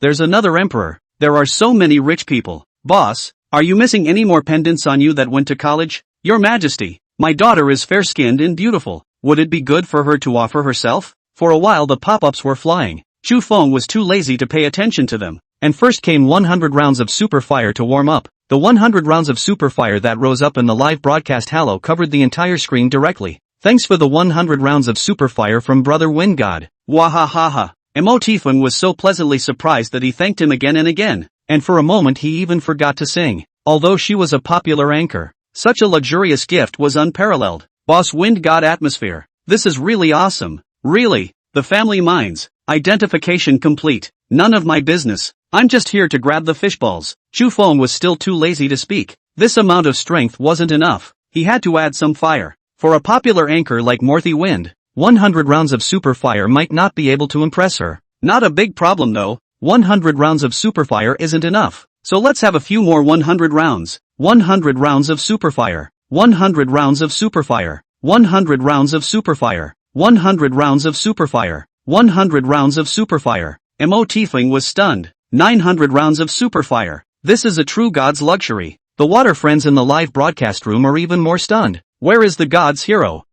There's another emperor. There are so many rich people. Boss, are you missing any more pendants on you that went to college? Your Majesty, my daughter is fair-skinned and beautiful. Would it be good for her to offer herself? For a while the pop-ups were flying. Xu Feng was too lazy to pay attention to them. And first came 100 rounds of super fire to warm up. The 100 rounds of super fire that rose up in the live broadcast halo covered the entire screen directly. Thanks for the 100 rounds of super fire from Brother Wind God. Wahahaha. Emotifun was so pleasantly surprised that he thanked him again and again. And for a moment he even forgot to sing. Although she was a popular anchor, such a luxurious gift was unparalleled. Boss Wind God atmosphere. This is really awesome. Really. The family minds. Identification complete. None of my business. I'm just here to grab the fishballs. Xu Feng was still too lazy to speak. This amount of strength wasn't enough. He had to add some fire. For a popular anchor like Morthy Wind, 100 rounds of super fire might not be able to impress her. Not a big problem though. 100 rounds of super fire isn't enough. So let's have a few more 100 rounds. 100 rounds of super fire. 100 rounds of super fire. 100 rounds of super fire. 100 rounds of super fire. 100 rounds of super fire. Emotifing was stunned. 900 rounds of super fire. This is a true god's luxury. The water friends in the live broadcast room are even more stunned. Where is the god's hero?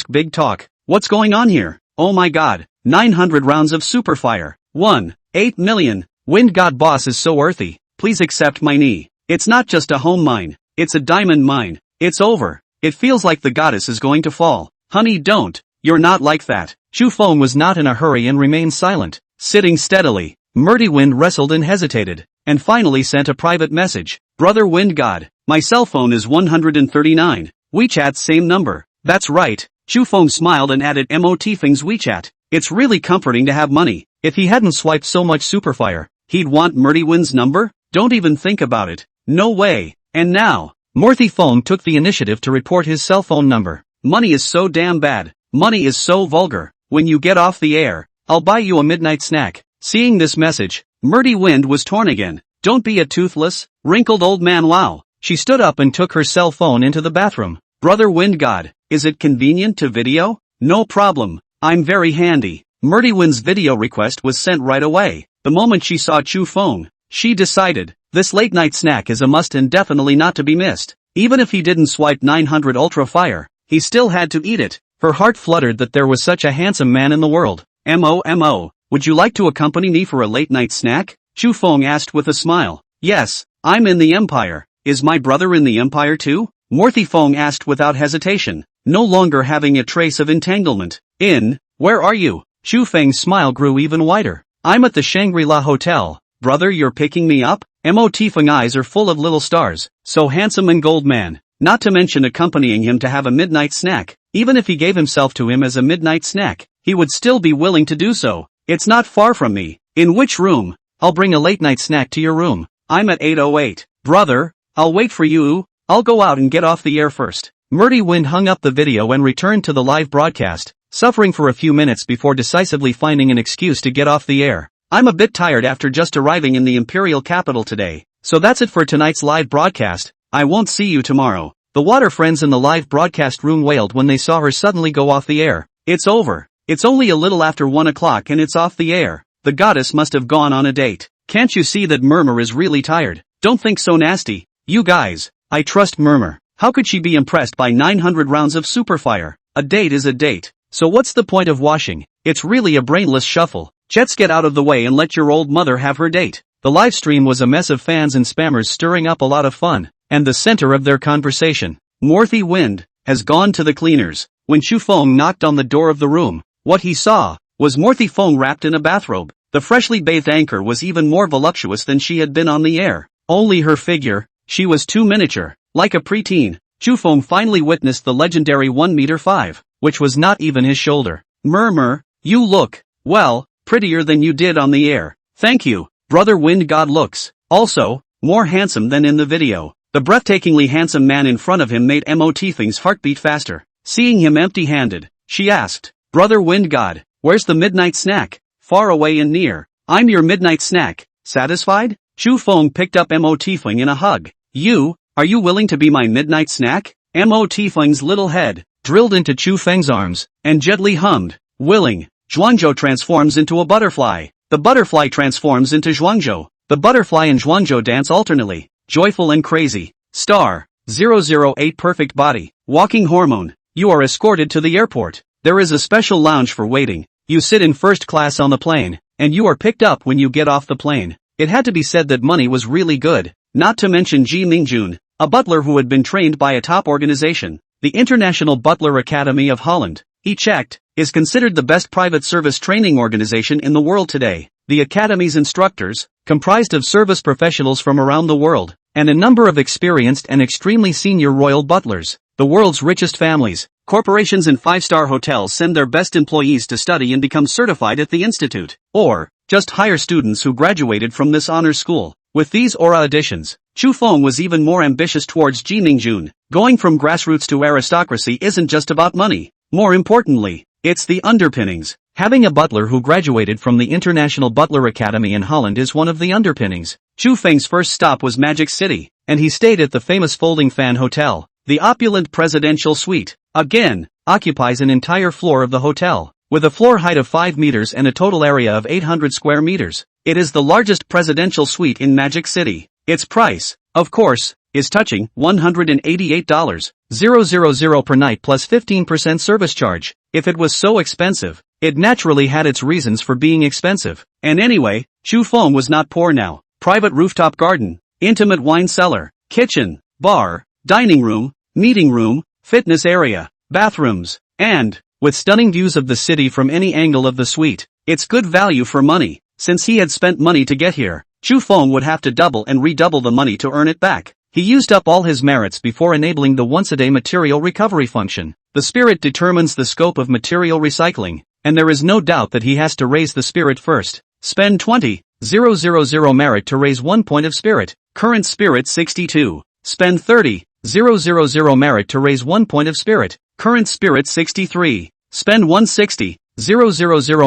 Big talk. What's going on here? Oh my god. 900 rounds of super fire. 8 million. Wind God Boss is so earthy. Please accept my knee. It's not just a home mine. It's a diamond mine. It's over. It feels like the goddess is going to fall. Honey, don't. You're not like that. Xu Feng was not in a hurry and remained silent, sitting steadily. Murdy Wind wrestled and hesitated, and finally sent a private message. Brother Wind God, my cell phone is 139. WeChat's same number. That's right. Xu Feng smiled and added Emotifing's WeChat. It's really comforting to have money. If he hadn't swiped so much superfire, he'd want Murdy Wind's number? Don't even think about it. No way. And now, Morthy Feng took the initiative to report his cell phone number. Money is so damn bad. Money is so vulgar. when you get off the air, I'll buy you a midnight snack. Seeing this message, Murdy Wind was torn again. Don't be a toothless, wrinkled old man. Wow. She stood up and took her cell phone into the bathroom. Brother Wind God, is it convenient to video? No problem. I'm very handy. Murdy Wind's video request was sent right away. The moment she saw Chu Feng, she decided, this late night snack is a must and definitely not to be missed. Even if he didn't swipe 900 Ultra Fire, he still had to eat it. Her heart fluttered that there was such a handsome man in the world. MO, would you like to accompany me for a late night snack? Chu Feng asked with a smile. Yes, I'm in the Empire. Is my brother in the Empire too? Morthy Feng asked without hesitation, no longer having a trace of entanglement. Where are you? Chu Feng's smile grew even wider. I'm at the Shangri-La Hotel. Brother, you're picking me up? Mot Feng eyes are full of little stars. So handsome and gold man. Not to mention accompanying him to have a midnight snack. Even if he gave himself to him as a midnight snack, he would still be willing to do so. It's not far from me. In which room? I'll bring a late night snack to your room. I'm at 808. Brother, I'll wait for you. I'll go out and get off the air first. Murdy Wind hung up the video and returned to the live broadcast, suffering for a few minutes before decisively finding an excuse to get off the air. I'm a bit tired after just arriving in the imperial capital today, so that's it for tonight's live broadcast. I won't see you tomorrow. The water friends in the live broadcast room wailed when they saw her suddenly go off the air. It's over. It's only a little after 1 o'clock and it's off the air. The goddess must have gone on a date. Can't you see that Murmur is really tired? Don't think so nasty. You guys, I trust Murmur. How could she be impressed by 900 rounds of superfire? A date is a date. So what's the point of washing? It's really a brainless shuffle. Jets, get out of the way and let your old mother have her date. The live stream was a mess of fans and spammers stirring up a lot of fun, and the center of their conversation, Morthy Wind, has gone to the cleaners. When Chu Feng knocked on the door of the room, what he saw was Morthy Feng wrapped in a bathrobe. The freshly bathed anchor was even more voluptuous than she had been on the air. Only her figure, she was too miniature, like a preteen. Chu Feng finally witnessed the legendary 1 meter 5, which was not even his shoulder. Murmur, you look, well, prettier than you did on the air. Thank you. Brother Wind God looks, also, more handsome than in the video. The breathtakingly handsome man in front of him made Mot Feng's heart beat faster. Seeing him empty-handed, she asked, Brother Wind God, where's the midnight snack? Far away and near. I'm your midnight snack. Satisfied? Chu Feng picked up Mot Feng in a hug. Are you willing to be my midnight snack? Mot Feng's little head drilled into Chu Feng's arms, and gently hummed, willing. Zhuangzhou transforms into a butterfly. The butterfly transforms into Zhuangzhou. The butterfly and Zhuangzhou dance alternately, joyful and crazy. Star 008 perfect body. Walking hormone. You are escorted to the airport. There is a special lounge for waiting. You sit in first class on the plane, and you are picked up when you get off the plane. It had to be said that money was really good, not to mention Ji Mingjun, a butler who had been trained by a top organization, the International Butler Academy of Holland. He checked, is considered the best private service training organization in the world today. The Academy's instructors, comprised of service professionals from around the world, and a number of experienced and extremely senior royal butlers. The world's richest families, corporations and five-star hotels send their best employees to study and become certified at the institute, or just hire students who graduated from this honor school. With these aura additions, Chu Feng was even more ambitious towards Ji Mingjun. Going from grassroots to aristocracy isn't just about money. More importantly, it's the underpinnings. Having a butler who graduated from the International Butler Academy in Holland is one of the underpinnings. Chu Feng's first stop was Magic City, and he stayed at the famous Folding Fan Hotel. The opulent presidential suite, again, occupies an entire floor of the hotel, with a floor height of 5 meters and a total area of 800 square meters. It is the largest presidential suite in Magic City. Its price, of course, is touching $188,000 per night plus 15% service charge. If it was so expensive, it naturally had its reasons for being expensive. And anyway, Chu Feng was not poor now. Private rooftop garden, intimate wine cellar, kitchen, bar, dining room, meeting room, fitness area, bathrooms, and, with stunning views of the city from any angle of the suite, it's good value for money. Since he had spent money to get here, Chu Feng would have to double and redouble the money to earn it back. He used up all his merits before enabling the once-a-day material recovery function. The spirit determines the scope of material recycling, and there is no doubt that he has to raise the spirit first. Spend 20,000 merit to raise 1 point of spirit. Current spirit 62. Spend 30,000 merit to raise 1 point of spirit. Current spirit 63. Spend 160,000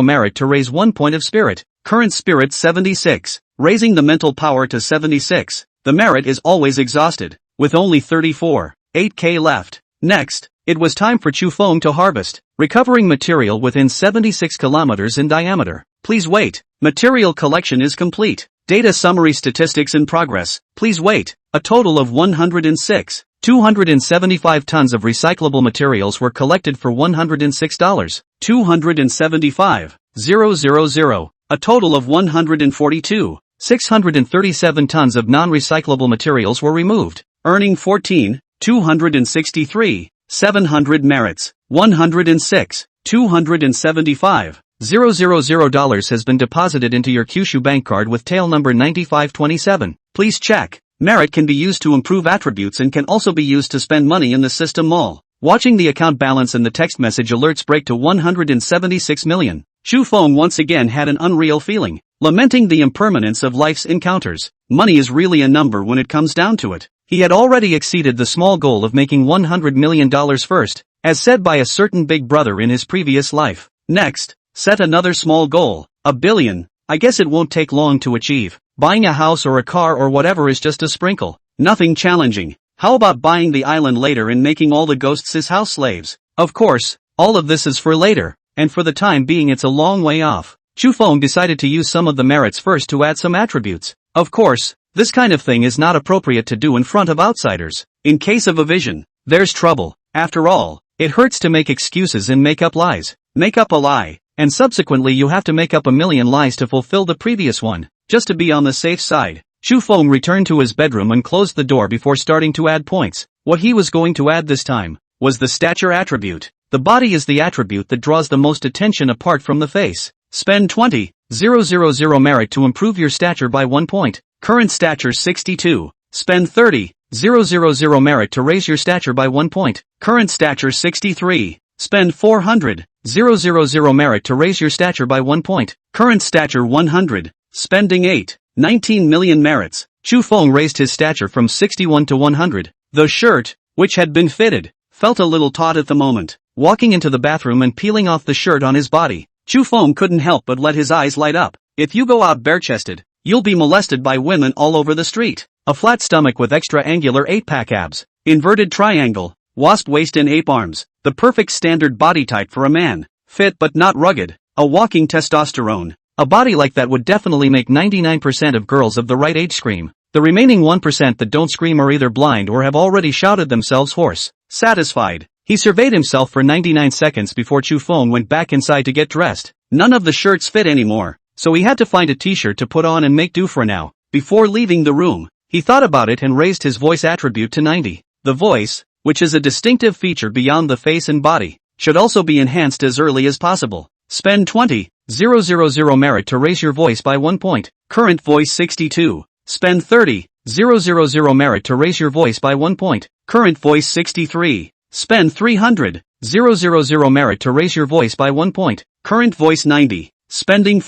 merit to raise 1 point of spirit. Current spirit 76. Raising the mental power to 76. The merit is always exhausted, with only 34.8k left. Next, it was time for Chufeng to harvest, recovering material within 76 kilometers in diameter. Please wait. Material collection is complete. Data summary statistics in progress. Please wait. A total of 106. 275 tons of recyclable materials were collected for $106. 275,000. A total of 142. 637 tons of non-recyclable materials were removed, earning 14. 263. 700 merits. 106. 275. $000 has been deposited into your Kyushu bank card with tail number 9527. Please check. Merit can be used to improve attributes and can also be used to spend money in the system mall. Watching the account balance and the text message alerts break to 176 million. Chufeng once again had an unreal feeling, lamenting the impermanence of life's encounters. Money is really a number when it comes down to it. He had already exceeded the small goal of making $100 million first, as said by a certain big brother in his previous life. Next, set another small goal, $1 billion. I guess it won't take long to achieve. Buying a house or a car or whatever is just a sprinkle. Nothing challenging. How about buying the island later and making all the ghosts his house slaves? Of course, all of this is for later, and for the time being it's a long way off. Chufeng decided to use some of the merits first to add some attributes. Of course, this kind of thing is not appropriate to do in front of outsiders. In case of a vision, there's trouble. After all, it hurts to make excuses and make up lies. Make up a lie, and subsequently you have to make up a million lies to fulfill the previous one, just to be on the safe side. Chufeng returned to his bedroom and closed the door before starting to add points. What he was going to add this time was the stature attribute. The body is the attribute that draws the most attention apart from the face. Spend 20,000 merit to improve your stature by 1 point. Current stature 62. Spend 30,000 merit to raise your stature by 1 point. Current stature 63. Spend 400,000 merit to raise your stature by 1 point. Current stature 100. Spending 19 million merits. Chufeng raised his stature from 61 to 100. The shirt, which had been fitted, felt a little taut at the moment. Walking into the bathroom and peeling off the shirt on his body, Chufeng couldn't help but let his eyes light up. If you go out bare-chested, you'll be molested by women all over the street. A flat stomach with extra angular 8-pack abs. Inverted triangle. Wasp waist and ape arms. The perfect standard body type for a man. Fit but not rugged. A walking testosterone. A body like that would definitely make 99% of girls of the right age scream. The remaining 1% that don't scream are either blind or have already shouted themselves hoarse. Satisfied, he surveyed himself for 99 seconds before Chufeng went back inside to get dressed. None of the shirts fit anymore, so he had to find a t-shirt to put on and make do for now. Before leaving the room, he thought about it and raised his voice attribute to 90. The voice, which is a distinctive feature beyond the face and body, should also be enhanced as early as possible. Spend 20,000 merit to raise your voice by 1 point. Current voice 62. Spend 30,000 merit to raise your voice by 1 point. Current voice 63. Spend 300,000 merit to raise your voice by 1 point. Current voice 90. Spending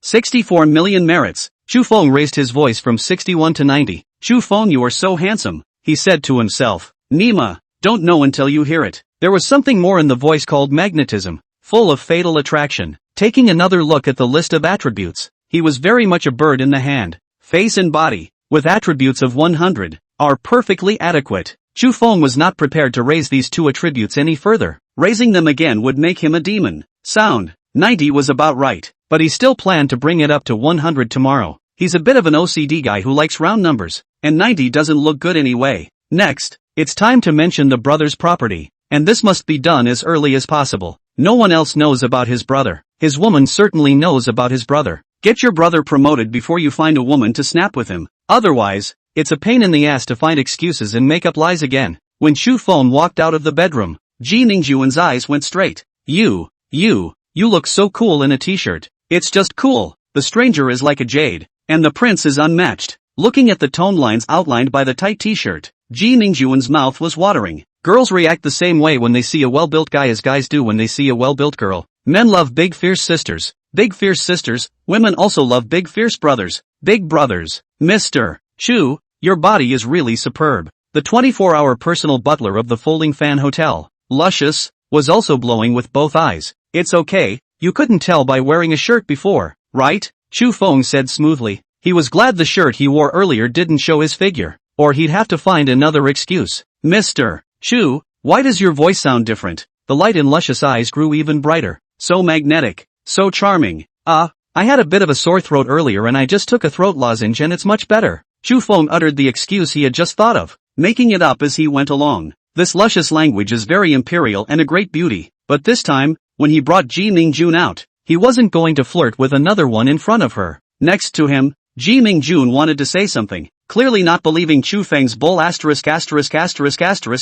64 million merits. Chufeng raised his voice from 61 to 90. Chufeng, you are so handsome, he said to himself. Nima, don't know until you hear it. There was something more in the voice called magnetism, full of fatal attraction. Taking another look at the list of attributes, he was very much a bird in the hand. Face and body, with attributes of 100, are perfectly adequate. Chufeng was not prepared to raise these two attributes any further. Raising them again would make him a demon. Sound, 90 was about right, but he still planned to bring it up to 100 tomorrow. He's a bit of an OCD guy who likes round numbers, and 90 doesn't look good anyway. Next, it's time to mention the brother's property, and this must be done as early as possible. No one else knows about his brother. His woman certainly knows about his brother. Get your brother promoted before you find a woman to snap with him. Otherwise, it's a pain in the ass to find excuses and make up lies again. When Chufeng walked out of the bedroom, Ji Ningjuan's eyes went straight. You look so cool in a t-shirt. It's just cool. The stranger is like a jade, and the prince is unmatched. Looking at the tone lines outlined by the tight t-shirt, Ji Ningjuan's mouth was watering. Girls react the same way when they see a well-built guy as guys do when they see a well-built girl. Men love big fierce sisters. Big fierce sisters. Women also love big fierce brothers. Big brothers. Mr. Chu, your body is really superb. The 24-hour personal butler of the folding fan hotel, Luscious, was also blowing with both eyes. It's okay, You couldn't tell by wearing a shirt before, right? Chu Feng said smoothly. He was glad the shirt he wore earlier didn't show his figure, or he'd have to find another excuse. Mr. Chu, why does your voice sound different? The light in Luscious' eyes grew even brighter. So magnetic. So charming. I had a bit of a sore throat earlier and I just took a throat lozenge and it's much better. Chu Feng uttered the excuse he had just thought of, making it up as he went along. This luscious language is very imperial and a great beauty, but this time, when he brought Ji Mingjun out, he wasn't going to flirt with another one in front of her. Next to him, Ji Mingjun wanted to say something, clearly not believing Chu Feng's bull asterisk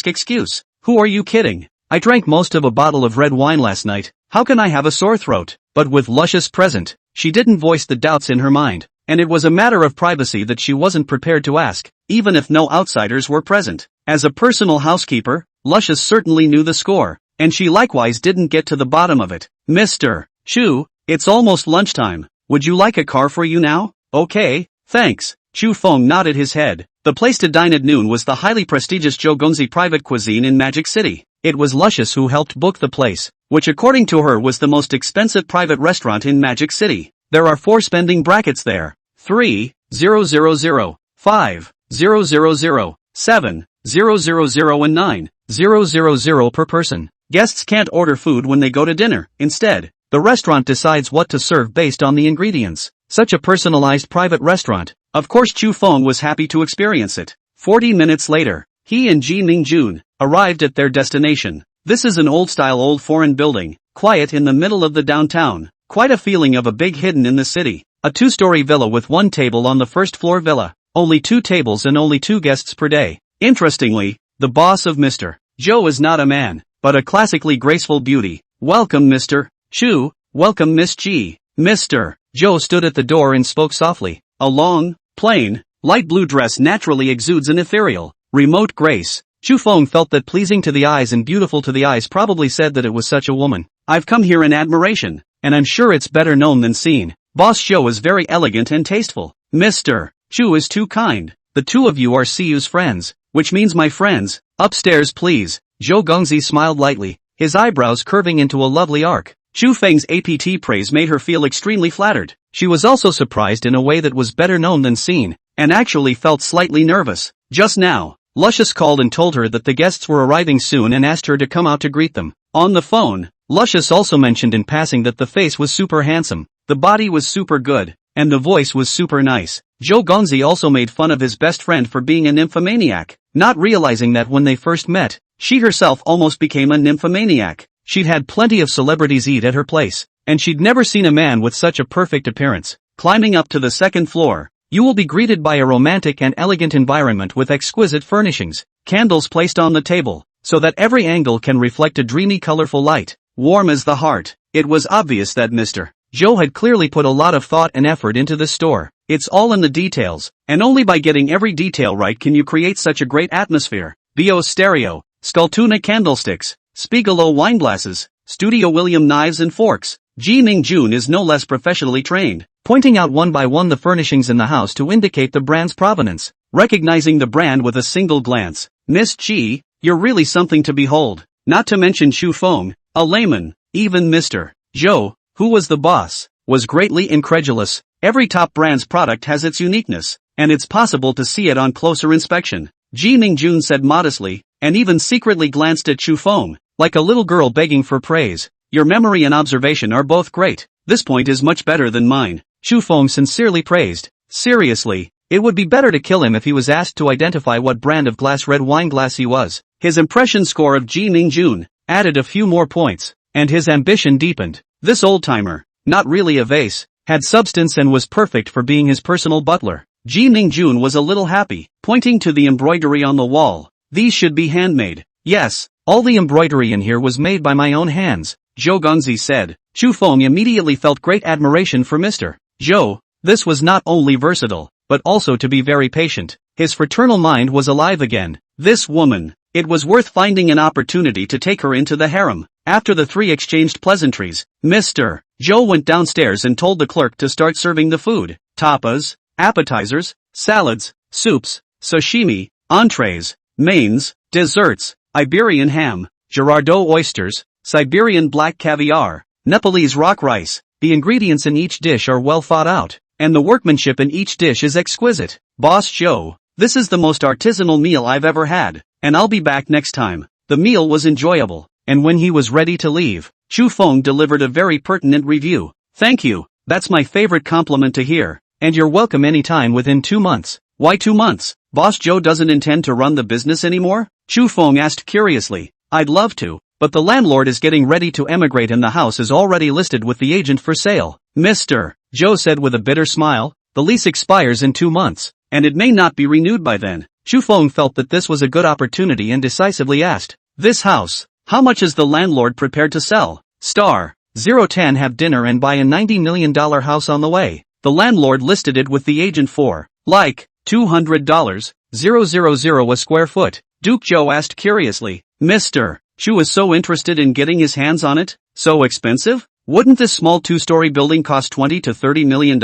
excuse. Who are you kidding? I drank most of a bottle of red wine last night, how can I have a sore throat? But with Luscious present, she didn't voice the doubts in her mind, and it was a matter of privacy that she wasn't prepared to ask, even if no outsiders were present. As a personal housekeeper, Luscious certainly knew the score, and she likewise didn't get to the bottom of it. Mr. Chu, it's almost lunchtime, would you like a car for you now? Okay, thanks. Chu Feng nodded his head. The place to dine at noon was the highly prestigious Jogonzi Private Cuisine in Magic City. It was Luscious who helped book the place, which according to her was the most expensive private restaurant in Magic City. There are 4 spending brackets there. 3, 000, 5, 000, 7, 000 and 9, 000 per person. Guests can't order food when they go to dinner. Instead, the restaurant decides what to serve based on the ingredients. Such a personalized private restaurant. Of course Chu Feng was happy to experience it. 40 minutes later, he and Ji Mingjun arrived at their destination. This is an old-style old foreign building, quiet in the middle of the downtown. Quite a feeling of a big hidden in the city. A 2-story villa with 1 table on the first floor villa. Only 2 tables and only 2 guests per day. Interestingly, the boss of Mr. Zhou is not a man, but a classically graceful beauty. Welcome Mr. Chu, welcome Miss Ji. Mr. Zhou stood at the door and spoke softly. A long, plain, light blue dress naturally exudes an ethereal, remote grace. Chu Feng felt that pleasing to the eyes and beautiful to the eyes probably said that it was such a woman. I've come here in admiration, and I'm sure it's better known than seen. Boss Zhou is very elegant and tasteful. Mr. Chu is too kind. The 2 of you are Siu's friends, which means my friends. Upstairs please. Zhou Gongzi smiled lightly, his eyebrows curving into a lovely arc. Chu Feng's APT praise made her feel extremely flattered. She was also surprised in a way that was better known than seen, and actually felt slightly nervous. Just now, Luscious called and told her that the guests were arriving soon and asked her to come out to greet them. On the phone, Luscious also mentioned in passing that the face was super handsome, the body was super good, and the voice was super nice. Zhou Gongzi also made fun of his best friend for being a nymphomaniac, not realizing that when they first met, she herself almost became a nymphomaniac. She'd had plenty of celebrities eat at her place, and she'd never seen a man with such a perfect appearance. Climbing up to the 2nd floor, you will be greeted by a romantic and elegant environment with exquisite furnishings, candles placed on the table, so that every angle can reflect a dreamy colorful light, warm as the heart. It was obvious that Mr. Zhou had clearly put a lot of thought and effort into this store. It's all in the details, and only by getting every detail right can you create such a great atmosphere. Bios stereo, Skulltuna candlesticks, Spiegelau wineglasses, Studio William knives and forks. Ji Mingjun is no less professionally trained, pointing out one by one the furnishings in the house to indicate the brand's provenance, recognizing the brand with a single glance. Miss Ji, you're really something to behold. Not to mention Chu Feng, a layman. Even Mr. Zhou, who was the boss, was greatly incredulous. Every top brand's product has its uniqueness, and it's possible to see it on closer inspection. Ji Mingjun said modestly, and even secretly glanced at Chu Feng, like a little girl begging for praise. Your memory and observation are both great. This point is much better than mine. Chu Feng sincerely praised. Seriously, it would be better to kill him if he was asked to identify what brand of glass red wine glass he was. His impression score of Ji Mingjun added a few more points, and his ambition deepened. This old-timer, not really a vase, had substance and was perfect for being his personal butler. Ji Mingjun was a little happy, pointing to the embroidery on the wall. These should be handmade. Yes, all the embroidery in here was made by my own hands, Zhou Gongzi said. Chu Feng immediately felt great admiration for Mr. Zhou. This was not only versatile, but also to be very patient. His fraternal mind was alive again. This woman, it was worth finding an opportunity to take her into the harem. After the 3 exchanged pleasantries, Mr. Zhou went downstairs and told the clerk to start serving the food. Tapas, appetizers, salads, soups, sashimi, entrees, mains, desserts, Iberian ham, Girardot oysters, Siberian black caviar, Nepalese rock rice. The ingredients in each dish are well thought out, and the workmanship in each dish is exquisite. Boss Joe, this is the most artisanal meal I've ever had, and I'll be back next time. The meal was enjoyable, and when he was ready to leave, Chu Feng delivered a very pertinent review. Thank you, that's my favorite compliment to hear, and you're welcome anytime within 2 months. Why 2 months? Boss Joe doesn't intend to run the business anymore? Chu Feng asked curiously. I'd love to, but the landlord is getting ready to emigrate and the house is already listed with the agent for sale. Mr. Joe said with a bitter smile, the lease expires in 2 months, and it may not be renewed by then. Chu Feng felt that this was a good opportunity and decisively asked, this house, how much is the landlord prepared to sell? Star 010 have dinner and buy a $90 million house on the way. The landlord listed it with the agent for, like, $200, 000 a square foot. Duke Joe asked curiously, Mr. Chu is so interested in getting his hands on it? So expensive? Wouldn't this small 2-story building cost $20 to $30 million?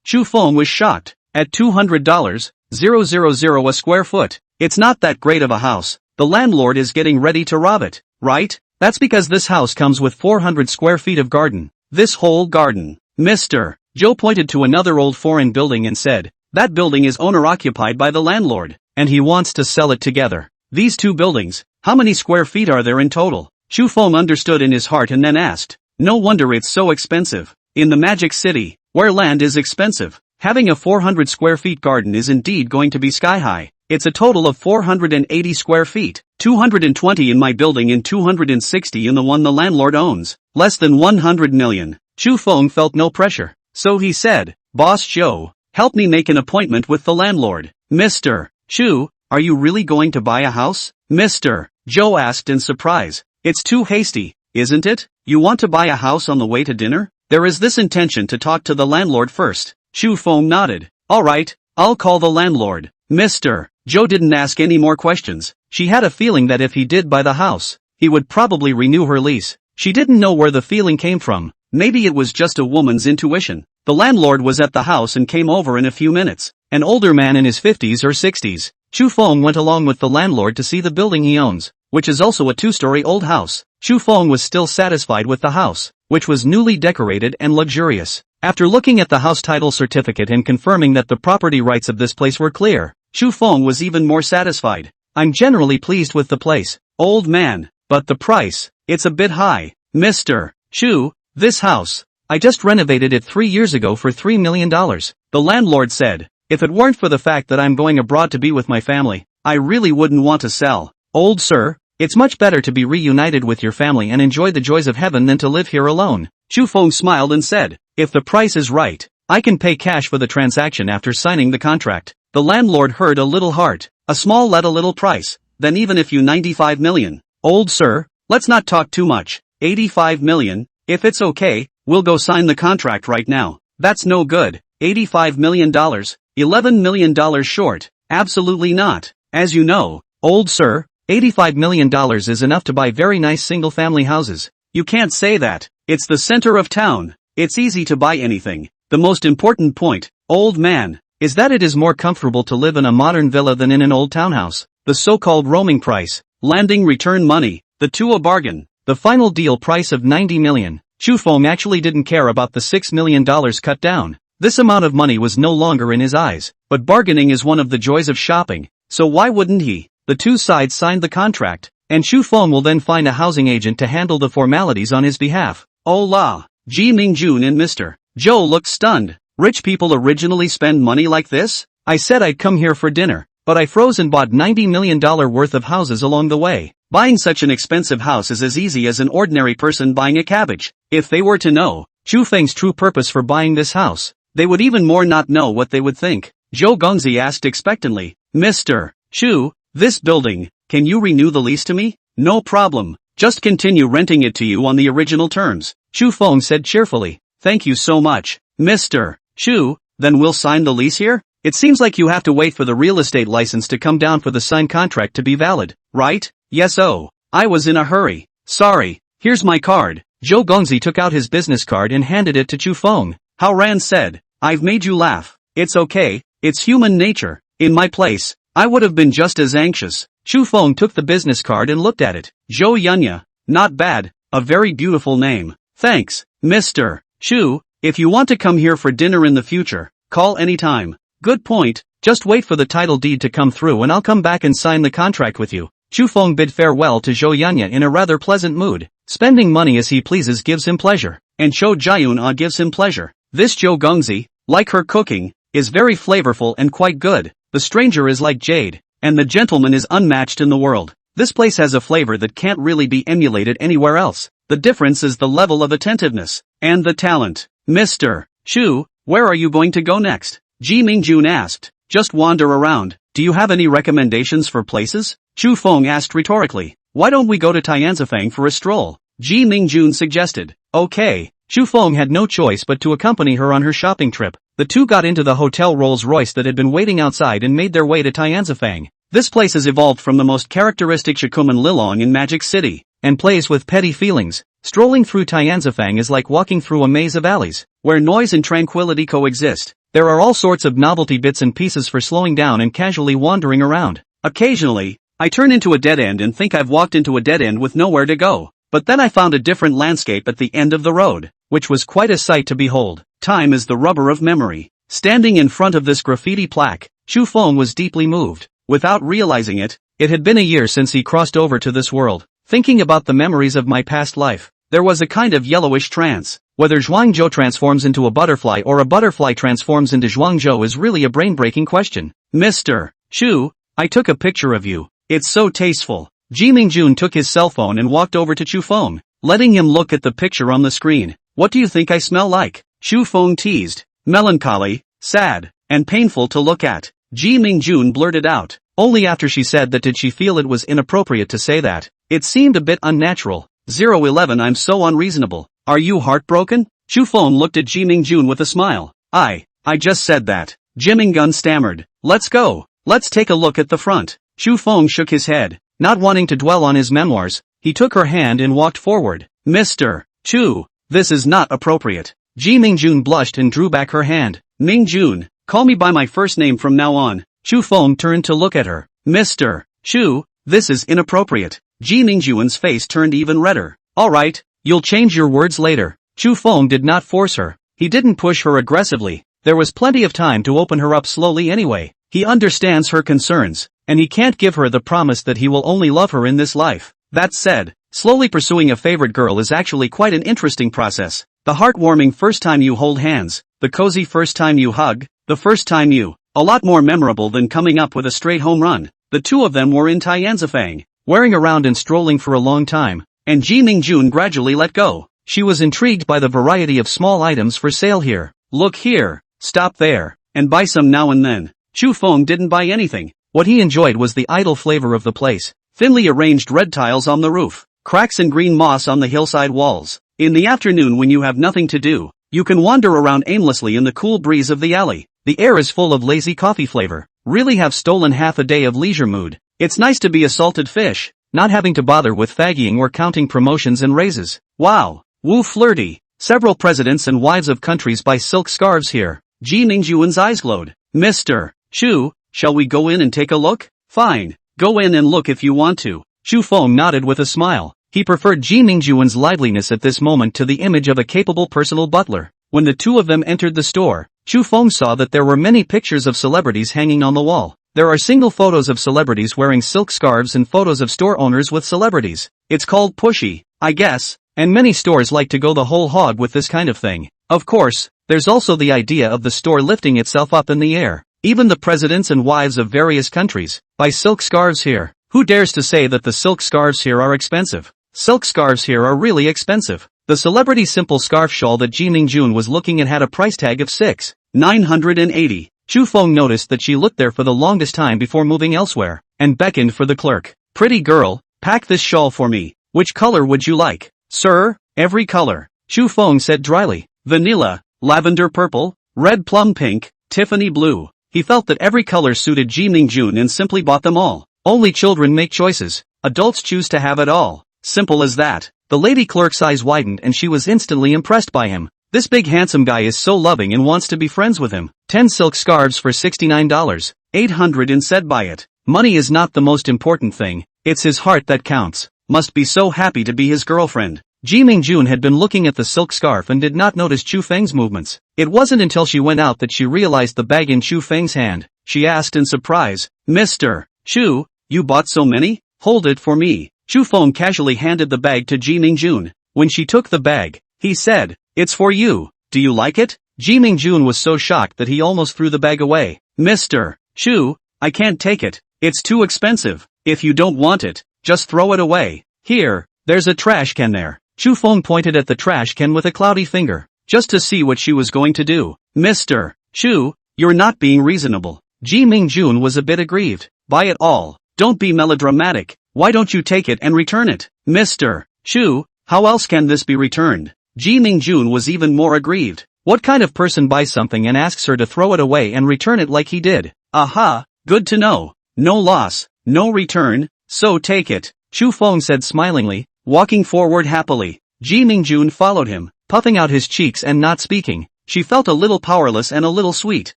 Chu Feng was shocked. At $200, 000 a square foot, it's not that great of a house. The landlord is getting ready to rob it, right? That's because this house comes with 400 square feet of garden. This whole garden. Mr. Joe pointed to another old foreign building and said, that building is owner-occupied by the landlord, and he wants to sell it together. These two buildings, how many square feet are there in total? Chu Feng understood in his heart and then asked, no wonder it's so expensive. In the Magic City, where land is expensive, having a 400 square feet garden is indeed going to be sky high. It's a total of 480 square feet, 220 in my building and 260 in the one the landlord owns. Less than 100 million. Chu Feng felt no pressure, so he said, Boss Joe, help me make an appointment with the landlord. Mr. Chu, are you really going to buy a house? Mr. Joe asked in surprise. It's too hasty, isn't it? You want to buy a house on the way to dinner? There is this intention to talk to the landlord first. Chu Feng nodded. Alright, I'll call the landlord. Mr. Joe didn't ask any more questions. She had a feeling that if he did buy the house, he would probably renew her lease. She didn't know where the feeling came from. Maybe it was just a woman's intuition. The landlord was at the house and came over in a few minutes. An older man in his 50s or 60s. Chu Feng went along with the landlord to see the building he owns, which is also a 2-story old house. Chu Feng was still satisfied with the house, which was newly decorated and luxurious. After looking at the house title certificate and confirming that the property rights of this place were clear, Chu Feng was even more satisfied. I'm generally pleased with the place, old man, but the price, it's a bit high. Mr. Chu, this house, I just renovated it 3 years ago for $3 million. The landlord said, if it weren't for the fact that I'm going abroad to be with my family, I really wouldn't want to sell. Old sir, it's much better to be reunited with your family and enjoy the joys of heaven than to live here alone. Chu Feng smiled and said, if the price is right, I can pay cash for the transaction after signing the contract. The landlord heard a little heart, a small let a little price, then even if you 95 million. Old sir, let's not talk too much. 85 million, if it's okay, we'll go sign the contract right now. That's no good. $85 million, $11 million short. Absolutely not. As you know, old sir, $85 million is enough to buy very nice single-family houses. You can't say that. It's the center of town. It's easy to buy anything. The most important point, old man, is that it is more comfortable to live in a modern villa than in an old townhouse. The so-called roaming price, landing return money, the two a bargain. The final deal price of $90 million. Chu Feng actually didn't care about the $6 million cut down. This amount of money was no longer in his eyes, but bargaining is one of the joys of shopping, so why wouldn't he? The two sides signed the contract, and Chu Feng will then find a housing agent to handle the formalities on his behalf. Oh la! Ji Mingjun and Mr. Joe looked stunned. Rich people originally spend money like this? I said I'd come here for dinner, but I froze and bought $90 million worth of houses along the way. Buying such an expensive house is as easy as an ordinary person buying a cabbage. If they were to know Chu Feng's true purpose for buying this house, they would even more not know what they would think. Zhou Gongzi asked expectantly, Mr. Chu, this building, can you renew the lease to me? No problem. Just continue renting it to you on the original terms. Chu Feng said cheerfully. Thank you so much, Mr. Chu, then we'll sign the lease here? It seems like you have to wait for the real estate license to come down for the signed contract to be valid, right? Yes. Oh, I was in a hurry. Sorry, here's my card. Zhou Gongzi took out his business card and handed it to Chu Feng. Hao Ran said, I've made you laugh. It's okay, it's human nature. In my place, I would have been just as anxious. Chu Feng took the business card and looked at it. Zhou Yunya, not bad, a very beautiful name. Thanks, Mr. Chu. If you want to come here for dinner in the future, call anytime. Good point, just wait for the title deed to come through and I'll come back and sign the contract with you. Chu Feng bid farewell to Zhou Yanya in a rather pleasant mood. Spending money as he pleases gives him pleasure, and Zhou Jiayun gives him pleasure. This Zhou Gongzi, like her cooking, is very flavorful and quite good. The stranger is like jade, and the gentleman is unmatched in the world. This place has a flavor that can't really be emulated anywhere else. The difference is the level of attentiveness, and the talent. Mr. Chu, where are you going to go next? Ji Mingjun asked. Just wander around. Do you have any recommendations for places? Chu Feng asked rhetorically. Why don't we go to Tianzifang for a stroll? Ji Mingjun suggested. Okay. Chu Feng had no choice but to accompany her on her shopping trip. The two got into the hotel Rolls-Royce that had been waiting outside and made their way to Tianzifang. This place has evolved from the most characteristic Shikuman Lilong in Magic City, and plays with petty feelings. Strolling through Tianzifang is like walking through a maze of alleys, where noise and tranquility coexist. There are all sorts of novelty bits and pieces for slowing down and casually wandering around. Occasionally, I turn into a dead end and think I've walked into a dead end with nowhere to go. But then I found a different landscape at the end of the road, which was quite a sight to behold. Time is the rubber of memory. Standing in front of this graffiti plaque, Chu Feng was deeply moved. Without realizing it, it had been a year since he crossed over to this world. Thinking about the memories of my past life, there was a kind of yellowish trance. Whether Zhuangzhou transforms into a butterfly or a butterfly transforms into Zhuangzhou is really a brain-breaking question. Mr. Chu, I took a picture of you. It's so tasteful. Ji Mingjun took his cell phone and walked over to Chu Feng, letting him look at the picture on the screen. What do you think I smell like? Chu Feng teased. Melancholy, sad, and painful to look at. Ji Mingjun blurted out. Only after she said that did she feel it was inappropriate to say that. It seemed a bit unnatural. 011 I'm so unreasonable. Are you heartbroken? Chu Feng looked at Ji Mingjun with a smile. I just said that. Ji Mingjun stammered. Let's go. Let's take a look at the front. Chu Feng shook his head. Not wanting to dwell on his memoirs, he took her hand and walked forward. Mr. Chu, this is not appropriate. Ji Mingjun blushed and drew back her hand. Mingjun, call me by my first name from now on. Chu Feng turned to look at her. Mr. Chu, this is inappropriate. Ji Mingjun's face turned even redder. Alright, you'll change your words later. Chu Feng did not force her. He didn't push her aggressively. There was plenty of time to open her up slowly anyway. He understands her concerns, and he can't give her the promise that he will only love her in this life. That said, slowly pursuing a favorite girl is actually quite an interesting process. The heartwarming first time you hold hands, the cozy first time you hug, the first time you, a lot more memorable than coming up with a straight home run. The two of them were in Tianzifang, wearing around and strolling for a long time, and Ji Mingjun gradually let go. She was intrigued by the variety of small items for sale here. Look here, stop there, and buy some now and then. Chu Feng didn't buy anything. What he enjoyed was the idle flavor of the place. Thinly arranged red tiles on the roof, cracks and green moss on the hillside walls. In the afternoon when you have nothing to do, you can wander around aimlessly in the cool breeze of the alley. The air is full of lazy coffee flavor. Really have stolen half a day of leisure mood. It's nice to be a salted fish, not having to bother with faggying or counting promotions and raises. Wow. Woo flirty. Several presidents and wives of countries buy silk scarves here. Ji Mingjun's eyes glowed. Mr. Chu, shall we go in and take a look? Fine. Go in and look if you want to. Chu Feng nodded with a smile. He preferred Ji Mingjun's liveliness at this moment to the image of a capable personal butler. When the two of them entered the store, Chu Feng saw that there were many pictures of celebrities hanging on the wall. There are single photos of celebrities wearing silk scarves and photos of store owners with celebrities. It's called pushy, I guess, and many stores like to go the whole hog with this kind of thing. Of course, there's also the idea of the store lifting itself up in the air. Even the presidents and wives of various countries buy silk scarves here. Who dares to say that the silk scarves here are expensive? Silk scarves here are really expensive. The celebrity simple scarf shawl that Ji Mingjun was looking at had a price tag of 6,980. Chu Feng noticed that she looked there for the longest time before moving elsewhere, and beckoned for the clerk. Pretty girl, pack this shawl for me. Which color would you like? Sir, every color. Chu Feng said dryly. Vanilla, lavender purple, red plum pink, Tiffany blue. He felt that every color suited Ji Mingjun and simply bought them all. Only children make choices. Adults choose to have it all. Simple as that. The lady clerk's eyes widened and she was instantly impressed by him. This big handsome guy is so loving and wants to be friends with him. 10 silk scarves for $69. 800 and said buy it. Money is not the most important thing. It's his heart that counts. Must be so happy to be his girlfriend. Ji Mingjun had been looking at the silk scarf and did not notice Chu Feng's movements. It wasn't until she went out that she realized the bag in Chu Feng's hand. She asked in surprise, "Mr. Chu, you bought so many? Hold it for me." Chu Feng casually handed the bag to Ji Mingjun. When she took the bag, he said, "It's for you. Do you like it?" Ji Mingjun was so shocked that he almost threw the bag away. "Mr. Chu, I can't take it. It's too expensive. If you don't want it, just throw it away. Here, there's a trash can there." Chu Feng pointed at the trash can with a cloudy finger, just to see what she was going to do. "Mr. Chu, you're not being reasonable." Ji Mingjun was a bit aggrieved. "Buy it all. Don't be melodramatic. Why don't you take it and return it?" "Mr. Chu, how else can this be returned?" Ji Mingjun was even more aggrieved. What kind of person buys something and asks her to throw it away and return it like he did? "Aha, good to know. No loss, no return, so take it," Chu Feng said smilingly, walking forward happily. Ji Mingjun followed him, puffing out his cheeks and not speaking. She felt a little powerless and a little sweet.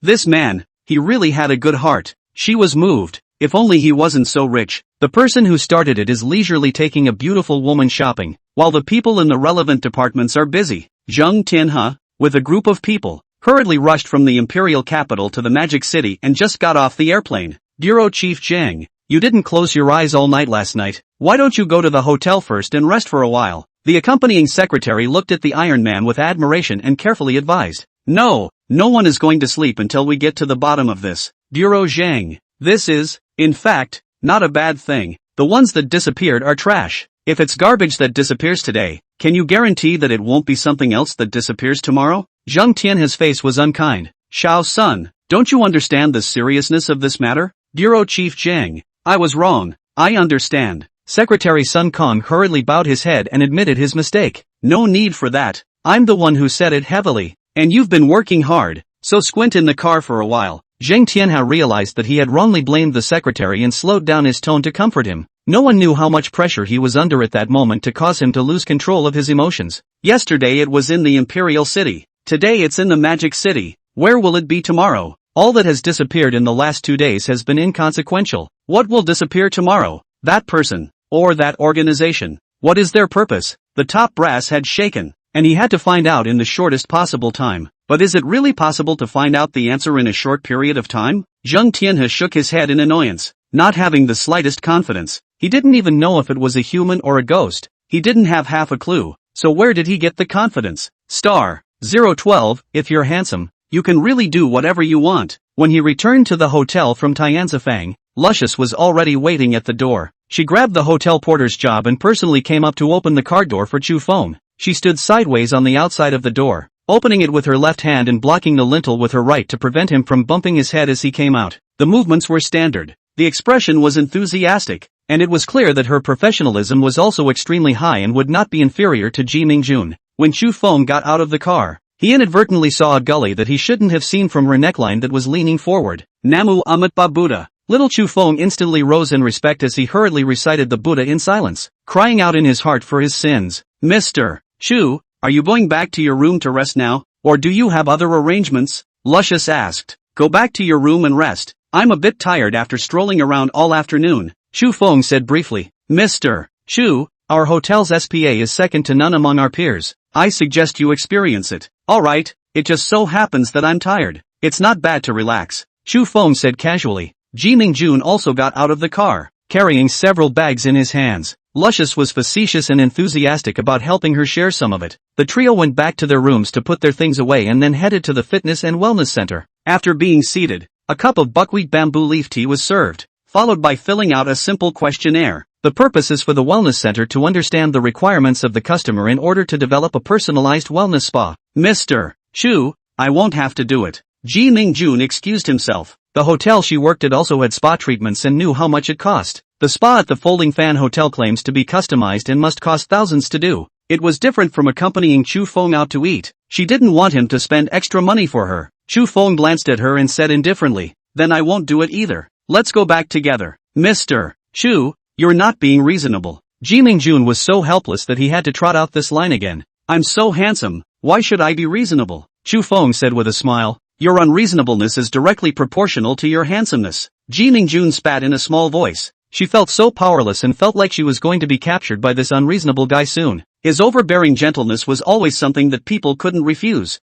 This man, he really had a good heart. She was moved. If only he wasn't so rich. The person who started it is leisurely taking a beautiful woman shopping, while the people in the relevant departments are busy. Zheng Tianhe, with a group of people, hurriedly rushed from the imperial capital to the magic city and just got off the airplane. Bureau Chief Zhang, you didn't close your eyes all night last night. Why don't you go to the hotel first and rest for a while? The accompanying secretary looked at the Iron Man with admiration and carefully advised. No one is going to sleep until we get to the bottom of this. Bureau Zhang, this is, in fact, not a bad thing. The ones that disappeared are trash. If it's garbage that disappears today, can you guarantee that it won't be something else that disappears tomorrow? Zheng Tianhe's face was unkind. Shao Sun, don't you understand the seriousness of this matter? Bureau Chief Zhang, I was wrong. I understand. Secretary Sun Kong hurriedly bowed his head and admitted his mistake. No need for that. I'm the one who said it heavily. And you've been working hard, so squint in the car for a while. Zheng Tianhe realized that he had wrongly blamed the secretary and slowed down his tone to comfort him. No one knew how much pressure he was under at that moment to cause him to lose control of his emotions. Yesterday it was in the Imperial City. Today it's in the Magic City. Where will it be tomorrow? All that has disappeared in the last 2 days has been inconsequential. What will disappear tomorrow? That person, or that organization. What is their purpose? The top brass had shaken, and he had to find out in the shortest possible time. But is it really possible to find out the answer in a short period of time? Zheng Tianhe shook his head in annoyance, not having the slightest confidence. He didn't even know if it was a human or a ghost. He didn't have half a clue. So where did he get the confidence? Star 012, if you're handsome, you can really do whatever you want. When he returned to the hotel from Tianzifang, Luscious was already waiting at the door. She grabbed the hotel porter's job and personally came up to open the car door for Chu Feng. She stood sideways on the outside of the door, opening it with her left hand and blocking the lintel with her right to prevent him from bumping his head as he came out. The movements were standard. The expression was enthusiastic, and it was clear that her professionalism was also extremely high and would not be inferior to Ji Mingjun. When Chu Feng got out of the car, he inadvertently saw a gully that he shouldn't have seen from her neckline that was leaning forward. Namu Amitba Buddha. Little Chu Feng instantly rose in respect as he hurriedly recited the Buddha in silence, crying out in his heart for his sins. Mr. Chu, are you going back to your room to rest now, or do you have other arrangements? Luscious asked. Go back to your room and rest. I'm a bit tired after strolling around all afternoon, Chu Feng said briefly. Mr. Chu, our hotel's SPA is second to none among our peers. I suggest you experience it. Alright, it just so happens that I'm tired. It's not bad to relax, Chu Feng said casually. Ji Mingjun also got out of the car, carrying several bags in his hands. Luscious was facetious and enthusiastic about helping her share some of it. The trio went back to their rooms to put their things away and then headed to the fitness and wellness center. After being seated, a cup of buckwheat bamboo leaf tea was served, followed by filling out a simple questionnaire. The purpose is for the wellness center to understand the requirements of the customer in order to develop a personalized wellness spa. Mr. Chu, I won't have to do it. Ji Mingjun excused himself. The hotel she worked at also had spa treatments and knew how much it cost. The spa at the Folding Fan Hotel claims to be customized and must cost thousands to do. It was different from accompanying Chu Feng out to eat. She didn't want him to spend extra money for her. Chu Feng glanced at her and said indifferently, then I won't do it either. Let's go back together. Mr. Chu, you're not being reasonable. Ji Mingjun was so helpless that he had to trot out this line again. I'm so handsome, why should I be reasonable? Chu Feng said with a smile. Your unreasonableness is directly proportional to your handsomeness. Ji Mingjun spat in a small voice. She felt so powerless and felt like she was going to be captured by this unreasonable guy soon. His overbearing gentleness was always something that people couldn't refuse,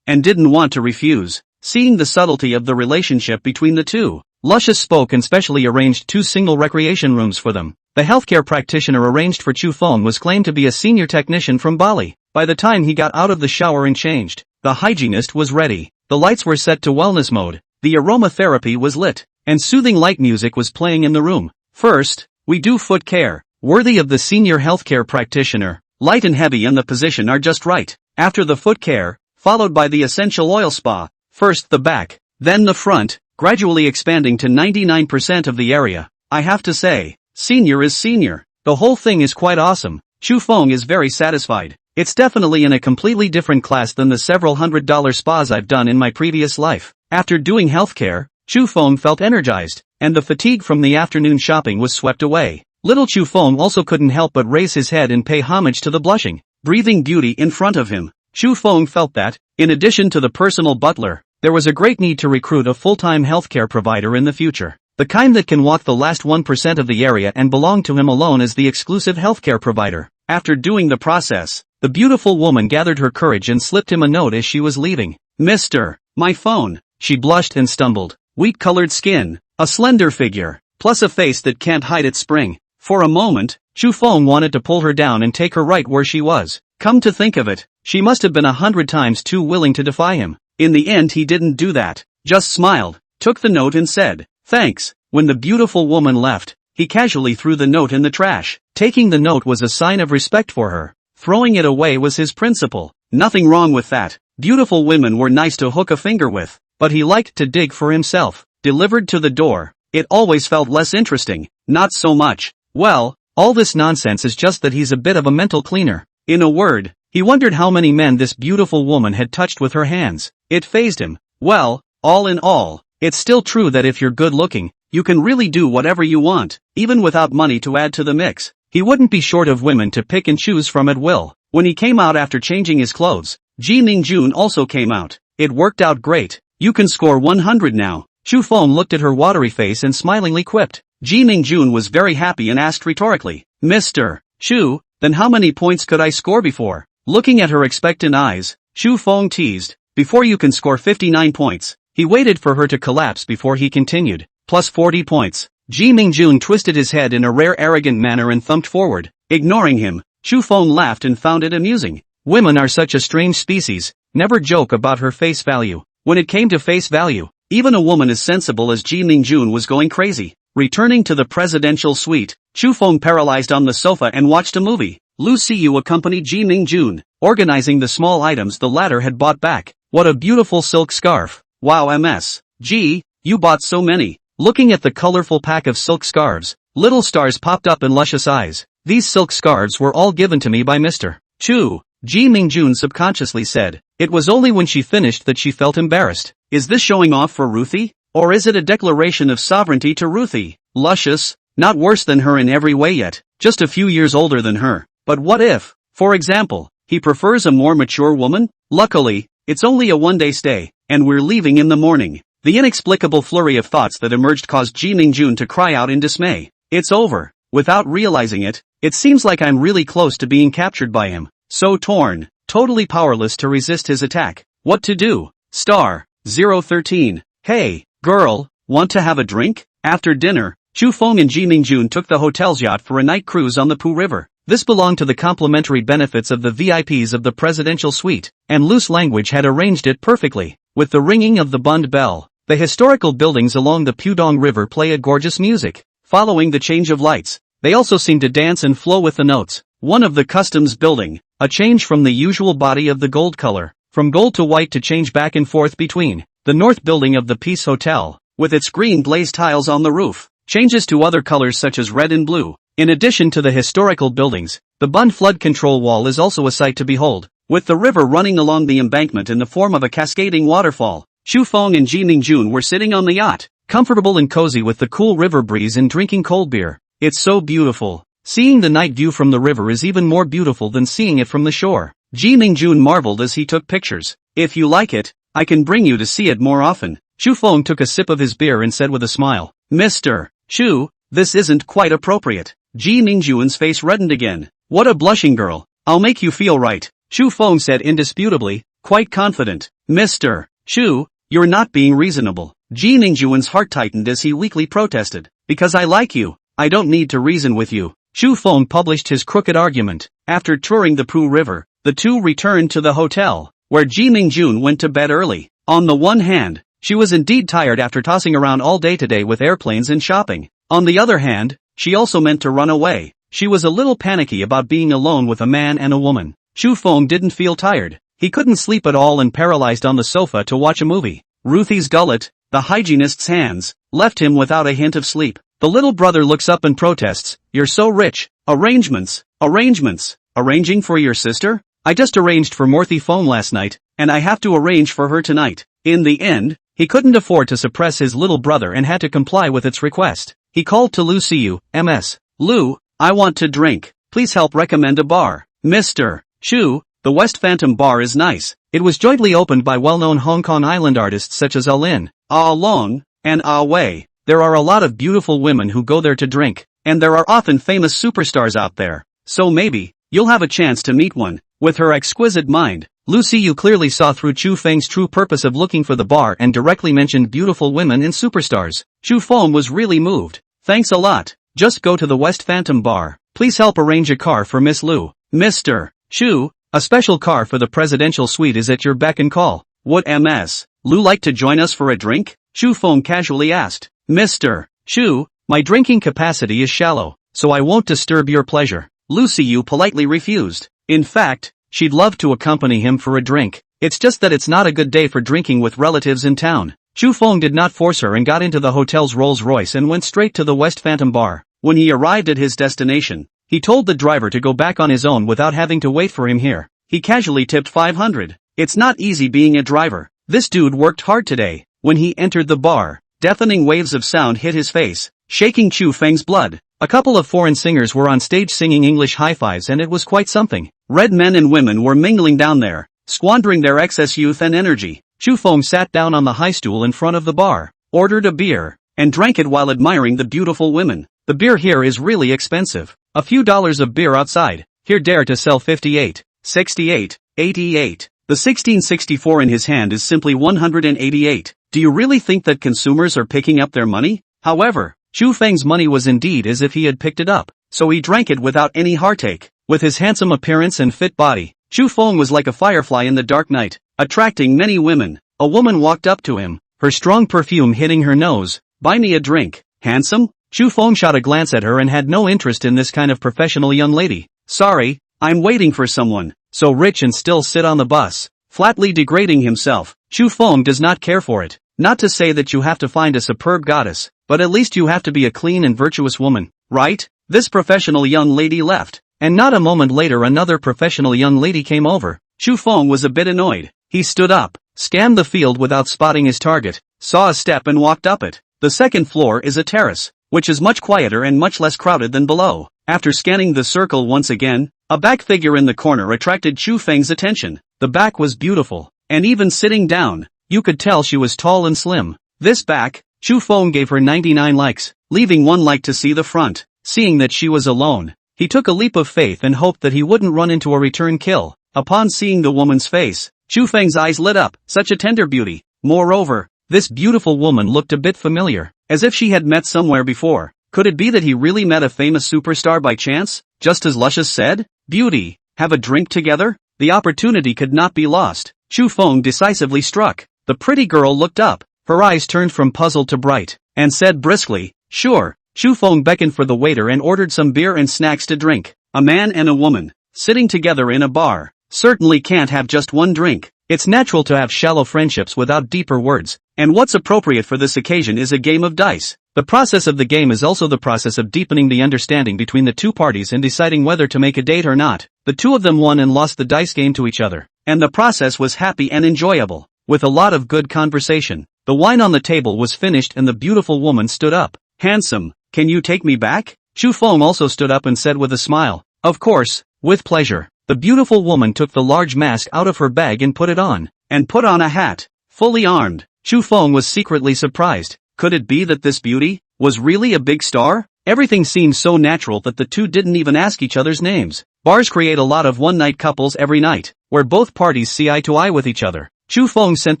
and didn't want to refuse. Seeing the subtlety of the relationship between the two, Luscious spoke and specially arranged 2 single recreation rooms for them. The healthcare practitioner arranged for Chu Feng was claimed to be a senior technician from Bali. By the time he got out of the shower and changed, the hygienist was ready. The lights were set to wellness mode, the aromatherapy was lit, and soothing light music was playing in the room. First, we do foot care, worthy of the senior healthcare practitioner. Light and heavy and the position are just right. After the foot care, followed by the essential oil spa, first the back, then the front, gradually expanding to 99% of the area. I have to say, senior is senior. The whole thing is quite awesome. Chu Feng is very satisfied. It's definitely in a completely different class than the several $100 spas I've done in my previous life. After doing healthcare, Chu Feng felt energized, and the fatigue from the afternoon shopping was swept away. Little Chu Feng also couldn't help but raise his head and pay homage to the blushing, breathing beauty in front of him. Chu Feng felt that, in addition to the personal butler, there was a great need to recruit a full-time healthcare provider in the future. The kind that can walk the last 1% of the area and belong to him alone as the exclusive healthcare provider. After doing the process, the beautiful woman gathered her courage and slipped him a note as she was leaving. "Mr. My phone." She blushed and stumbled. Wheat-colored skin, a slender figure, plus a face that can't hide its spring. For a moment, Chu Feng wanted to pull her down and take her right where she was. Come to think of it, she must have been 100 times too willing to defy him. In the end he didn't do that, just smiled, took the note and said, "Thanks." When the beautiful woman left, he casually threw the note in the trash. Taking the note was a sign of respect for her. Throwing it away was his principle. Nothing wrong with that. Beautiful women were nice to hook a finger with, but he liked to dig for himself. Delivered to the door, it always felt less interesting. Not so much. Well, all this nonsense is just that he's a bit of a mental cleaner. In a word, he wondered how many men this beautiful woman had touched with her hands. It fazed him. Well, all in all, it's still true that if you're good looking, you can really do whatever you want, even without money to add to the mix. He wouldn't be short of women to pick and choose from at will. When he came out after changing his clothes, Ji Mingjun also came out. It worked out great. "You can score 100 now." Chu Feng looked at her watery face and smilingly quipped. Ji Mingjun was very happy and asked rhetorically, "Mr. Chu, then how many points could I score before?" Looking at her expectant eyes, Chu Feng teased, "Before you can score 59 points. He waited for her to collapse before he continued, "Plus 40 points. Ji Mingjun twisted his head in a rare arrogant manner and thumped forward. Ignoring him, Chu Feng laughed and found it amusing. Women are such a strange species, never joke about her face value. When it came to face value, even a woman as sensible as Ji Mingjun was going crazy. Returning to the presidential suite, Chu Feng paralyzed on the sofa and watched a movie. Lu Siyu accompanied Ji Mingjun, organizing the small items the latter had bought back. "What a beautiful silk scarf. Wow, ms. Gee, you bought so many." Looking at the colorful pack of silk scarves, little stars popped up in Luscious' eyes. "These silk scarves were all given to me by Mr. Chu," Ji Mingjun subconsciously said. It was only when she finished that she felt embarrassed. Is this showing off for Ruthie? Or is it a declaration of sovereignty to Ruthie? Luscious, not worse than her in every way yet, just a few years older than her. But what if, for example, he prefers a more mature woman? Luckily, it's only a one-day stay, and we're leaving in the morning. The inexplicable flurry of thoughts that emerged caused Ji Mingjun to cry out in dismay. It's over. Without realizing it, it seems like I'm really close to being captured by him. So torn, totally powerless to resist his attack. What to do? Star 013. Hey, girl, want to have a drink? After dinner, Chu Feng and Ji Mingjun took the hotel's yacht for a night cruise on the Pooh River. This belonged to the complimentary benefits of the VIPs of the presidential suite, and loose language had arranged it perfectly. With the ringing of the Bund bell, the historical buildings along the Pudong River play a gorgeous music. Following the change of lights, they also seem to dance and flow with the notes. One of the customs building, a change from the usual body of the gold color, from gold to white to change back and forth between. The north building of the Peace Hotel, with its green glazed tiles on the roof, changes to other colors such as red and blue. In addition to the historical buildings, the Bund flood control wall is also a sight to behold, with the river running along the embankment in the form of a cascading waterfall. Chu Feng and Ji Mingjun were sitting on the yacht, comfortable and cozy with the cool river breeze and drinking cold beer. It's so beautiful. Seeing the night view from the river is even more beautiful than seeing it from the shore. Ji Mingjun marveled as he took pictures. If you like it, I can bring you to see it more often. Chu Feng took a sip of his beer and said with a smile, Mr. Chu, this isn't quite appropriate. Ji Mingjun's face reddened again. what a blushing girl. I'll make you feel right, Chu Feng said indisputably, quite confident. Mr. Chu, you're not being reasonable. Ji Ningjuan's heart tightened as he weakly protested. Because I like you, I don't need to reason with you. Chu Feng published his crooked argument. After touring the Pu River, the two returned to the hotel, where Ji Ningjun went to bed early. On the one hand, she was indeed tired after tossing around all day today with airplanes and shopping. On the other hand, she also meant to run away. She was a little panicky about being alone with a man and a woman. Chu Feng didn't feel tired. He couldn't sleep at all and paralyzed on the sofa to watch a movie. Ruthie's gullet, the hygienist's hands, left him without a hint of sleep. The little brother looks up and protests, "You're so rich. Arrangements. Arranging for your sister? I just arranged for Morthy Phone last night, and I have to arrange for her tonight." In the end, he couldn't afford to suppress his little brother and had to comply with its request. He called to Lu Siu, "Ms. Lu, I want to drink. Please help recommend a bar." Mr. Chu, the West Phantom Bar is nice. It was jointly opened by well-known Hong Kong island artists such as Lin, Long, and Wei. There are a lot of beautiful women who go there to drink, and there are often famous superstars out there. So maybe, you'll have a chance to meet one. With her exquisite mind, Lu Siu clearly saw through Chu Feng's true purpose of looking for the bar and directly mentioned beautiful women and superstars. Chu Feng was really moved. "Thanks a lot. Just go to the West Phantom Bar. Please help arrange a car for Miss Lu." Mr. Chu, a special car for the presidential suite is at your beck and call. "Would Ms. Lu like to join us for a drink?" Chu Feng casually asked. Mr. Chu, my drinking capacity is shallow, so I won't disturb your pleasure. Lu Siu politely refused. In fact, she'd love to accompany him for a drink. It's just that it's not a good day for drinking with relatives in town. Chu Feng did not force her and got into the hotel's Rolls-Royce and went straight to the West Phantom Bar. When he arrived at his destination, he told the driver to go back on his own without having to wait for him here. He casually tipped 500. It's not easy being a driver. This dude worked hard today. When he entered the bar, deafening waves of sound hit his face, shaking Chu Feng's blood. A couple of foreign singers were on stage singing English hi-fis and it was quite something. Red men and women were mingling down there, squandering their excess youth and energy. Chu Feng sat down on the high stool in front of the bar, ordered a beer, and drank it while admiring the beautiful women. The beer here is really expensive. A few dollars of beer outside, here dare to sell 58, 68, 88. The 1664 in his hand is simply 188. Do you really think that consumers are picking up their money? However, Chu Feng's money was indeed as if he had picked it up, so he drank it without any heartache. With his handsome appearance and fit body, Chu Feng was like a firefly in the dark night, attracting many women. A woman walked up to him, her strong perfume hitting her nose. "Buy me a drink." "Handsome?" Chu Feng shot a glance at her and had no interest in this kind of professional young lady. "Sorry, I'm waiting for someone." So rich and still sit on the bus, flatly degrading himself. Chu Feng does not care for it. Not to say that you have to find a superb goddess, but at least you have to be a clean and virtuous woman, right? This professional young lady left, and not a moment later another professional young lady came over. Chu Feng was a bit annoyed. He stood up, scanned the field without spotting his target, saw a step and walked up it. The second floor is a terrace, which is much quieter and much less crowded than below. After scanning the circle once again, a back figure in the corner attracted Chu Feng's attention. The back was beautiful, and even sitting down, you could tell she was tall and slim. This back, Chu Feng gave her 99 likes, leaving one like to see the front. Seeing that she was alone, he took a leap of faith and hoped that he wouldn't run into a return kill. Upon seeing the woman's face, Chu Feng's eyes lit up. Such a tender beauty. Moreover, this beautiful woman looked a bit familiar, as if she had met somewhere before. Could it be that he really met a famous superstar by chance, just as Luscious said? Beauty, have a drink together? The opportunity could not be lost. Chu Feng decisively struck. The pretty girl looked up, her eyes turned from puzzled to bright, and said briskly, "Sure." Chu Feng beckoned for the waiter and ordered some beer and snacks to drink. A man and a woman, sitting together in a bar, certainly can't have just one drink. It's natural to have shallow friendships without deeper words, and what's appropriate for this occasion is a game of dice. The process of the game is also the process of deepening the understanding between the two parties and deciding whether to make a date or not. The two of them won and lost the dice game to each other, and the process was happy and enjoyable, with a lot of good conversation. The wine on the table was finished and the beautiful woman stood up. "Handsome, can you take me back?" Chu Feng also stood up and said with a smile, "Of course, with pleasure." The beautiful woman took the large mask out of her bag and put it on, and put on a hat. Fully armed, Chu Feng was secretly surprised. Could it be that this beauty was really a big star? Everything seemed so natural that the two didn't even ask each other's names. Bars create a lot of one-night couples every night, where both parties see eye to eye with each other. Chu Feng sent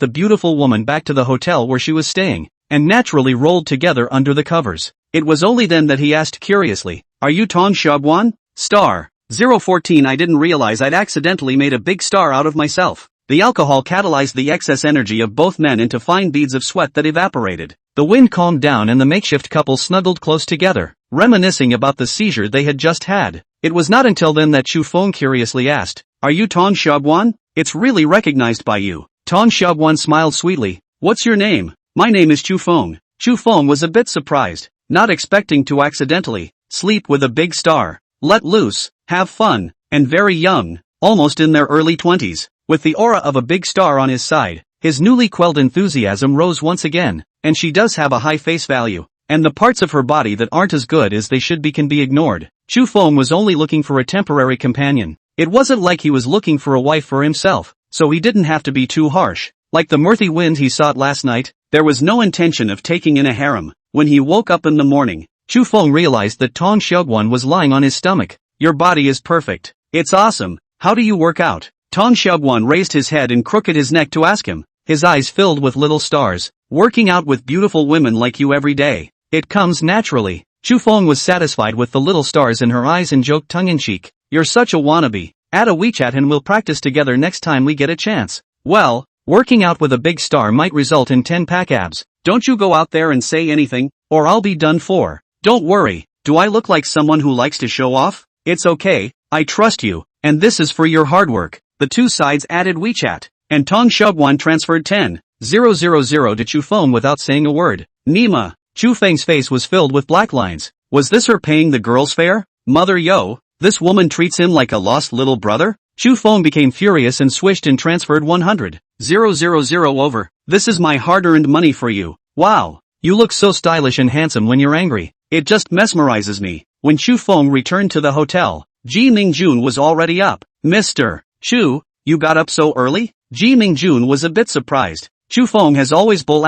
the beautiful woman back to the hotel where she was staying, and naturally rolled together under the covers. It was only then that he asked curiously, "Are you Tong Xiaoguan?" Star 014. I didn't realize I'd accidentally made a big star out of myself. The alcohol catalyzed the excess energy of both men into fine beads of sweat that evaporated. The wind calmed down and the makeshift couple snuggled close together, reminiscing about the seizure they had just had. It was not until then that Chu Feng curiously asked, "Are you Tong Xiaoguan? It's really recognized by you." Tong Xiaoguan smiled sweetly. "What's your name?" "My name is Chu Feng." Chu Feng was a bit surprised, not expecting to accidentally sleep with a big star. Let loose, have fun, and very young, almost in their early 20s. With the aura of a big star on his side, his newly quelled enthusiasm rose once again. And she does have a high face value, and the parts of her body that aren't as good as they should be can be ignored. Chu Feng was only looking for a temporary companion. It wasn't like he was looking for a wife for himself, so he didn't have to be too harsh. Like the mirthy wind he sought last night, there was no intention of taking in a harem. When he woke up in the morning, Chu Feng realized that Tong Xiaoguan was lying on his stomach. "Your body is perfect. It's awesome. How do you work out?" Tong Xiaoguan raised his head and crooked his neck to ask him, his eyes filled with little stars. "Working out with beautiful women like you every day. It comes naturally." Chu Feng was satisfied with the little stars in her eyes and joked tongue-in-cheek, "You're such a wannabe. Add a WeChat and we'll practice together next time we get a chance." "Well, working out with a big star might result in 10-pack abs. Don't you go out there and say anything, or I'll be done for." "Don't worry. Do I look like someone who likes to show off?" "It's okay, I trust you, and this is for your hard work." The two sides added WeChat, and Tong Xiaoguan transferred 10,000 to Chu Feng without saying a word. Nima. Chu Feng's face was filled with black lines. Was this her paying the girl's fare? Mother yo, this woman treats him like a lost little brother? Chu Feng became furious and swished and transferred 100,000 over. "This is my hard-earned money for you. Wow, you look so stylish and handsome when you're angry. It just mesmerizes me." When Chu Feng returned to the hotel, Ji Mingjun was already up. "Mr. Chu, you got up so early?" Ji Mingjun was a bit surprised. Chu Feng has always bull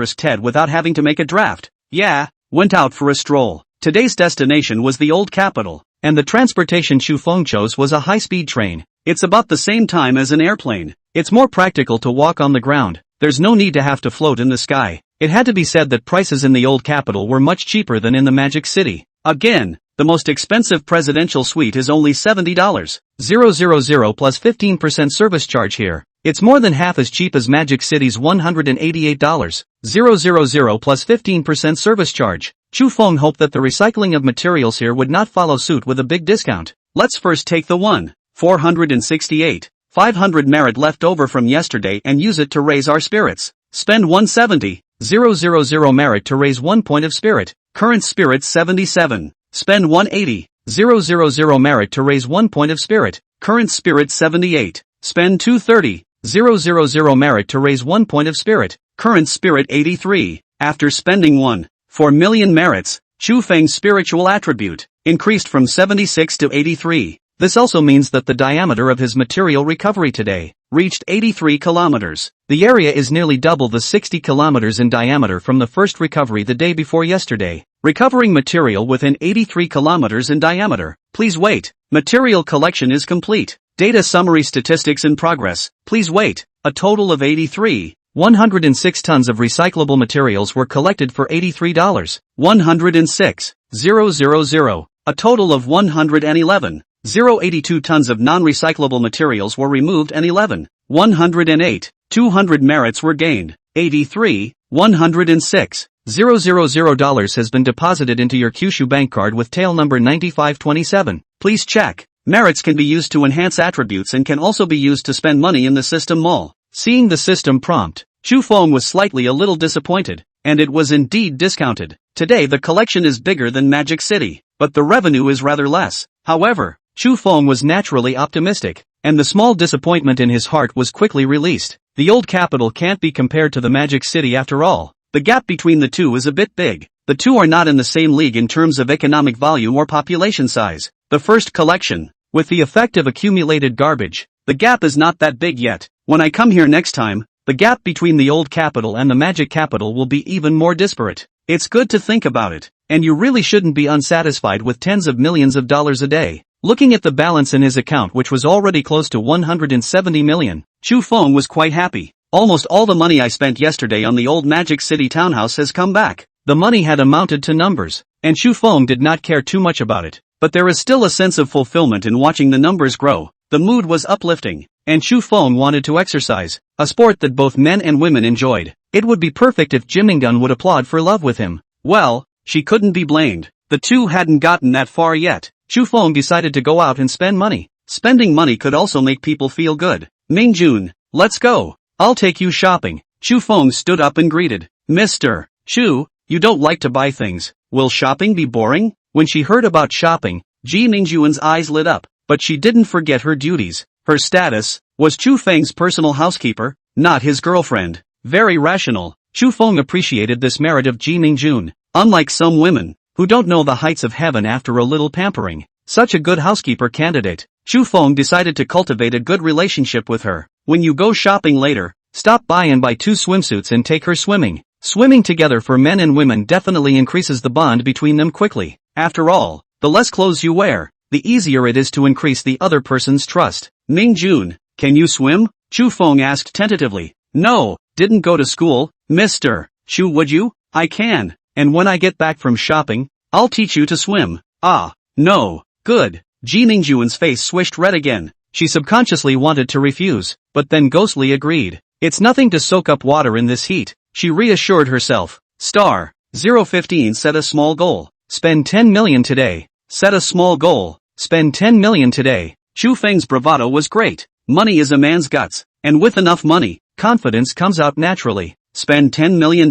*********************************************************************************************************************e draft. Yeah, went out for a stroll. Today's destination was the old capital, and the transportation Chu Feng chose was a high-speed train. It's about the same time as an airplane. It's more practical to walk on the ground. There's no need to have to float in the sky. It had to be said that prices in the old capital were much cheaper than in the Magic City. Again, the most expensive presidential suite is only $70,000 plus 15% service charge here. It's more than half as cheap as Magic City's $188,000 plus 15% service charge. Chu Feng hoped that the recycling of materials here would not follow suit with a big discount. Let's first take the 468,500 merit left over from yesterday and use it to raise our spirits. Spend 170,000 merit to raise 1 point of spirit. Current spirit 77. Spend 180,000 merit to raise 1 point of spirit. Current spirit 78. Spend 230,000 merit to raise 1 point of spirit. Current spirit 83. After spending 1.4 million merits, Chu Feng's spiritual attribute increased from 76 to 83. This also means that the diameter of his material recovery today reached 83 kilometers. The area is nearly double the 60 kilometers in diameter from the first recovery the day before yesterday. Recovering material within 83 kilometers in diameter. Please wait. Material collection is complete. Data summary statistics in progress. Please wait. A total of 106 tons of recyclable materials were collected for $83. 106,000. A total of 182 tons of non-recyclable materials were removed and 200 merits were gained. 106,000 has been deposited into your Kyushu bank card with tail number 9527. Please check. Merits can be used to enhance attributes and can also be used to spend money in the system mall. Seeing the system prompt, Chu Feng was slightly a little disappointed, and it was indeed discounted. Today the collection is bigger than Magic City, but the revenue is rather less. However, Chu Feng was naturally optimistic, and the small disappointment in his heart was quickly released. The old capital can't be compared to the Magic City after all. The gap between the two is a bit big. The two are not in the same league in terms of economic volume or population size. The first collection, with the effect of accumulated garbage, the gap is not that big yet. When I come here next time, the gap between the old capital and the Magic Capital will be even more disparate. It's good to think about it. and you really shouldn't be unsatisfied with tens of millions of dollars a day. Looking at the balance in his account, which was already close to 170 million, Chu Feng was quite happy. Almost all the money I spent yesterday on the old Magic City townhouse has come back. The money had amounted to numbers, and Chu Feng did not care too much about it. But there is still a sense of fulfillment in watching the numbers grow. The mood was uplifting, and Chu Feng wanted to exercise, a sport that both men and women enjoyed. It would be perfect if Jimingun would applaud for love with him. Well, she couldn't be blamed. The two hadn't gotten that far yet. Chu Feng decided to go out and spend money. Spending money could also make people feel good. Mingjun, let's go. I'll take you shopping. Chu Feng stood up and greeted. Mr. Chu, you don't like to buy things. Will shopping be boring? When she heard about shopping, Ji Mingjun's eyes lit up, but she didn't forget her duties. Her status was Chu Feng's personal housekeeper, not his girlfriend. Very rational. Chu Feng appreciated this merit of Ji Mingjun. Unlike some women, who don't know the heights of heaven after a little pampering, such a good housekeeper candidate, Chu Feng decided to cultivate a good relationship with her. When you go shopping later, stop by and buy 2 swimsuits and take her swimming. Swimming together for men and women definitely increases the bond between them quickly. After all, the less clothes you wear, the easier it is to increase the other person's trust. Mingjun, can you swim? Chu Feng asked tentatively. No, didn't go to school. Mr. Chu, would you? I can. And when I get back from shopping, I'll teach you to swim. Ah, no. Good. Ji Mingjun's face swished red again. She subconsciously wanted to refuse, but then ghostly agreed. It's nothing to soak up water in this heat, she reassured herself. Star 015 set a small goal. Spend 10 million today. Set a small goal. Spend 10 million today. Chu Feng's bravado was great. Money is a man's guts, and with enough money, confidence comes out naturally. Spend $10 million?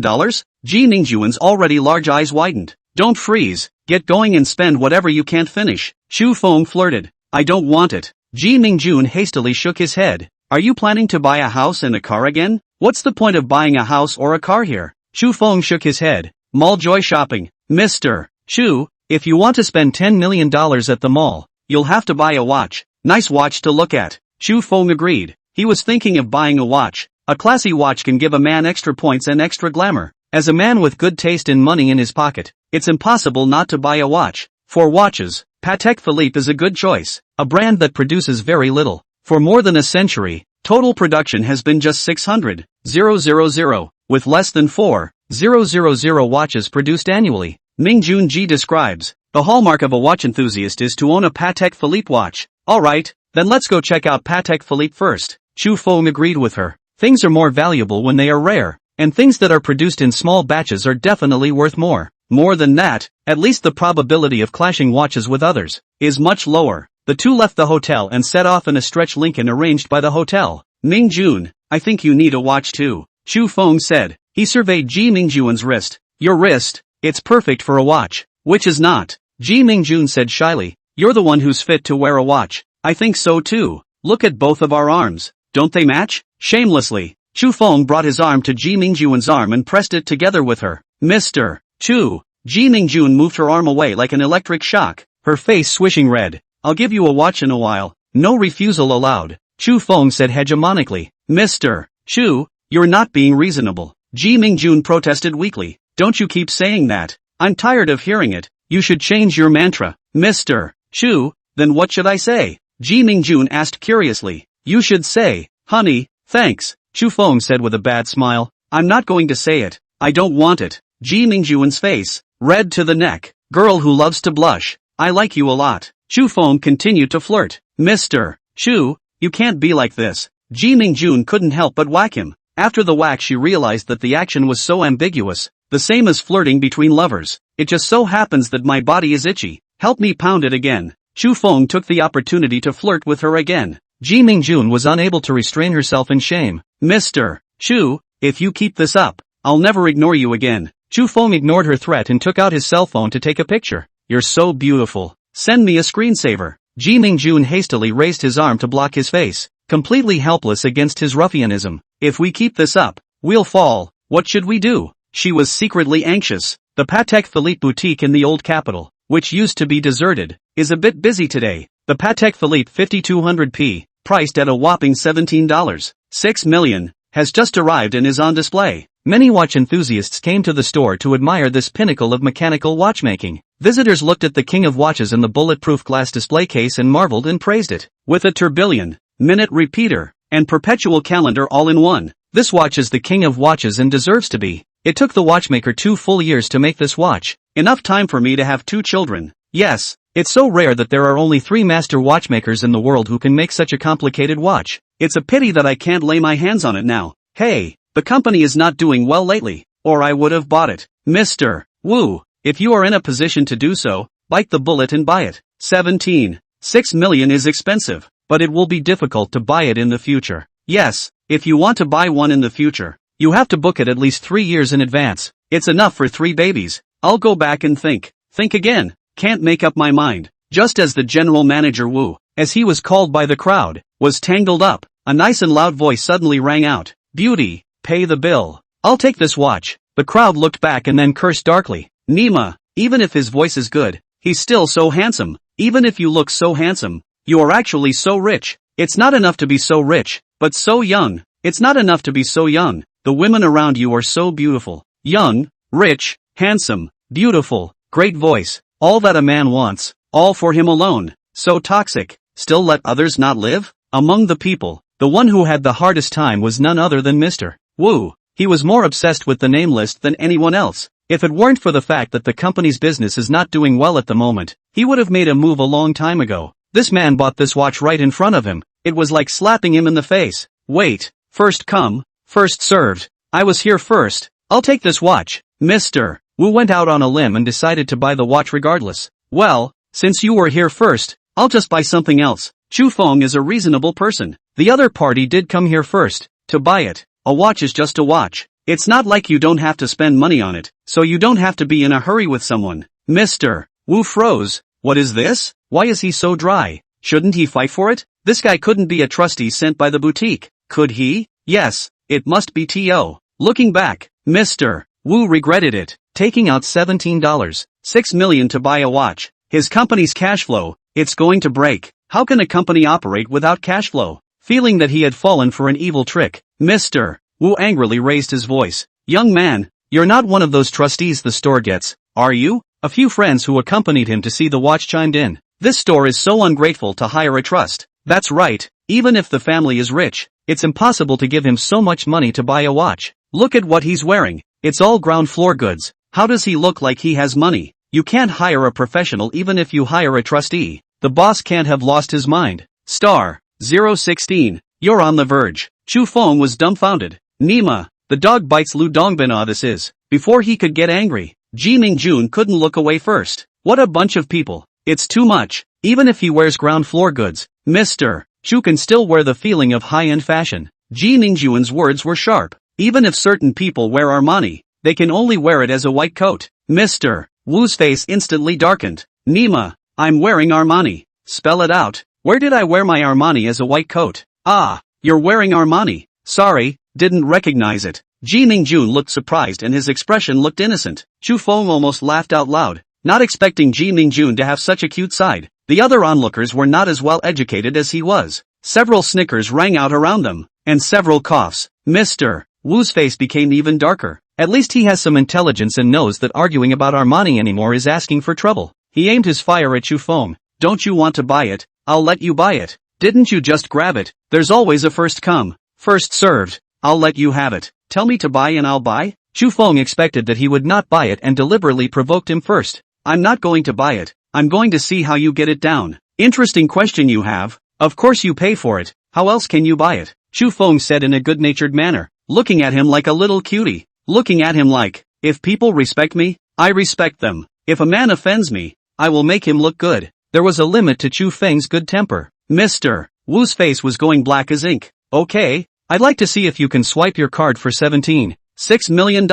Ji Mingjun's already large eyes widened. Don't freeze, get going and spend whatever you can't finish. Chu Feng flirted. I don't want it. Ji Mingjun hastily shook his head. Are you planning to buy a house and a car again? What's the point of buying a house or a car here? Chu Feng shook his head. Mall joy shopping. Mr. Chu, if you want to spend $10 million at the mall, you'll have to buy a watch. Nice watch to look at. Chu Feng agreed. He was thinking of buying a watch. A classy watch can give a man extra points and extra glamour. As a man with good taste and money in his pocket, it's impossible not to buy a watch. For watches, Patek Philippe is a good choice, a brand that produces very little. For more than a century, total production has been just 600,000, with less than 4,000 watches produced annually. Mingjun Ji describes, the hallmark of a watch enthusiast is to own a Patek Philippe watch. Alright, then let's go check out Patek Philippe first. Chu Feng agreed with her. Things are more valuable when they are rare, and things that are produced in small batches are definitely worth more. More than that, at least the probability of clashing watches with others is much lower. The two left the hotel and set off in a stretch Lincoln arranged by the hotel. Mingjun, I think you need a watch too, Chu Feng said. He surveyed Ji Mingjun's wrist. Your wrist, it's perfect for a watch. Which is not. Ji Mingjun said shyly. You're the one who's fit to wear a watch. I think so too. Look at both of our arms. Don't they match? Shamelessly, Chu Feng brought his arm to Ji Mingjun's arm and pressed it together with her. Mr. Chu. Ji Mingjun moved her arm away like an electric shock, her face swishing red. I'll give you a watch in a while. No refusal allowed, Chu Feng said hegemonically. Mr. Chu, you're not being reasonable. Ji Mingjun protested weakly. Don't you keep saying that. I'm tired of hearing it. You should change your mantra. Mr. Chu, then what should I say? Ji Mingjun asked curiously. You should say, honey, thanks, Chu Feng said with a bad smile. I'm not going to say it. I don't want it. Ji Mingjun's face, red to the neck. Girl who loves to blush. I like you a lot. Chu Feng continued to flirt. Mr. Chu, you can't be like this. Ji Mingjun couldn't help but whack him. After the whack she realized that the action was so ambiguous, the same as flirting between lovers. It just so happens that my body is itchy. Help me pound it again. Chu Feng took the opportunity to flirt with her again. Ji Mingjun was unable to restrain herself in shame. Mr. Chu, if you keep this up, I'll never ignore you again. Chu Feng ignored her threat and took out his cell phone to take a picture. You're so beautiful. Send me a screensaver. Ji Mingjun hastily raised his arm to block his face, completely helpless against his ruffianism. If we keep this up, we'll fall. What should we do? She was secretly anxious. The Patek Philippe boutique in the old capital, which used to be deserted, is a bit busy today. The Patek Philippe 5200p, priced at a whopping $17.6 million, has just arrived and is on display. Many watch enthusiasts came to the store to admire this pinnacle of mechanical watchmaking. Visitors looked at the king of watches in the bulletproof glass display case and marveled and praised it. With a tourbillon, minute repeater, and perpetual calendar all in one, this watch is the king of watches and deserves to be. It took the watchmaker 2 full years to make this watch. Enough time for me to have 2 children. Yes, it's so rare that there are only 3 master watchmakers in the world who can make such a complicated watch. It's a pity that I can't lay my hands on it now. Hey, the company is not doing well lately, or I would have bought it. Mr. Wu, if you are in a position to do so, bite the bullet and buy it. 17.6 million is expensive, but it will be difficult to buy it in the future. Yes, if you want to buy one in the future, you have to book it at least 3 years in advance. It's enough for 3 babies. I'll go back and think again. Can't make up my mind. Just as the general manager Wu, as he was called by the crowd, was tangled up, a nice and loud voice suddenly rang out. Beauty, pay the bill. I'll take this watch. The crowd looked back and then cursed darkly. Nima, even if his voice is good, he's still so handsome. Even if you look so handsome, you are actually so rich. It's not enough to be so rich, but so young. It's not enough to be so young. The women around you are so beautiful. Young, rich, handsome, beautiful, great voice. All that a man wants, all for him alone. So toxic. Still let others not live? Among the people, the one who had the hardest time was none other than Mr. Wu. He was more obsessed with the name list than anyone else. If it weren't for the fact that the company's business is not doing well at the moment, he would have made a move a long time ago. This man bought this watch right in front of him. It was like slapping him in the face. Wait, first come, first served. I was here first. I'll take this watch. Mr. Wu went out on a limb and decided to buy the watch regardless. Well, since you were here first, I'll just buy something else. Chu Feng is a reasonable person. The other party did come here first, to buy it. A watch is just a watch. It's not like you don't have to spend money on it, so you don't have to be in a hurry with someone. Mr. Wu froze. What is this? Why is he so dry? Shouldn't he fight for it? This guy couldn't be a trustee sent by the boutique, could he? Yes, it must be T.O. Looking back, Mr. Wu regretted it, taking out $17.6 million to buy a watch. His company's cash flow, it's going to break. How can a company operate without cash flow? Feeling that he had fallen for an evil trick, Mr. Wu angrily raised his voice. Young man, you're not one of those trustees the store gets, are you? A few friends who accompanied him to see the watch chimed in. This store is so ungrateful to hire a trust. That's right, even if the family is rich, it's impossible to give him so much money to buy a watch. Look at what he's wearing. It's all ground floor goods. How does he look like he has money? You can't hire a professional even if you hire a trustee. The boss can't have lost his mind. Star 016, you're on the verge. Chu Feng was dumbfounded. Nima, the dog bites Lu Dongbin. This is. Before he could get angry, Ji Mingjun couldn't look away first. What a bunch of people. It's too much. Even if he wears ground floor goods, Mr. Chu can still wear the feeling of high-end fashion. Ji Mingjun's words were sharp. Even if certain people wear Armani, they can only wear it as a white coat. Mr. Wu's face instantly darkened. Nima, I'm wearing Armani. Spell it out. Where did I wear my Armani as a white coat? Ah, you're wearing Armani. Sorry, didn't recognize it. Ji Mingjun looked surprised and his expression looked innocent. Chu Feng almost laughed out loud, not expecting Ji Mingjun to have such a cute side. The other onlookers were not as well educated as he was. Several snickers rang out around them, and several coughs. Mr. Wu's face became even darker. At least he has some intelligence and knows that arguing about Armani anymore is asking for trouble. He aimed his fire at Chu Feng. Don't you want to buy it? I'll let you buy it. Didn't you just grab it? There's always a first come, first served. I'll let you have it. Tell me to buy and I'll buy? Chu Feng expected that he would not buy it and deliberately provoked him first. I'm not going to buy it. I'm going to see how you get it down. Interesting question you have. Of course you pay for it. How else can you buy it? Chu Feng said in a good-natured manner, looking at him like a little cutie. Looking at him like, if people respect me, I respect them. If a man offends me, I will make him look good. There was a limit to Chu Feng's good temper. Mr. Wu's face was going black as ink. Okay, I'd like to see if you can swipe your card for $17.6 million.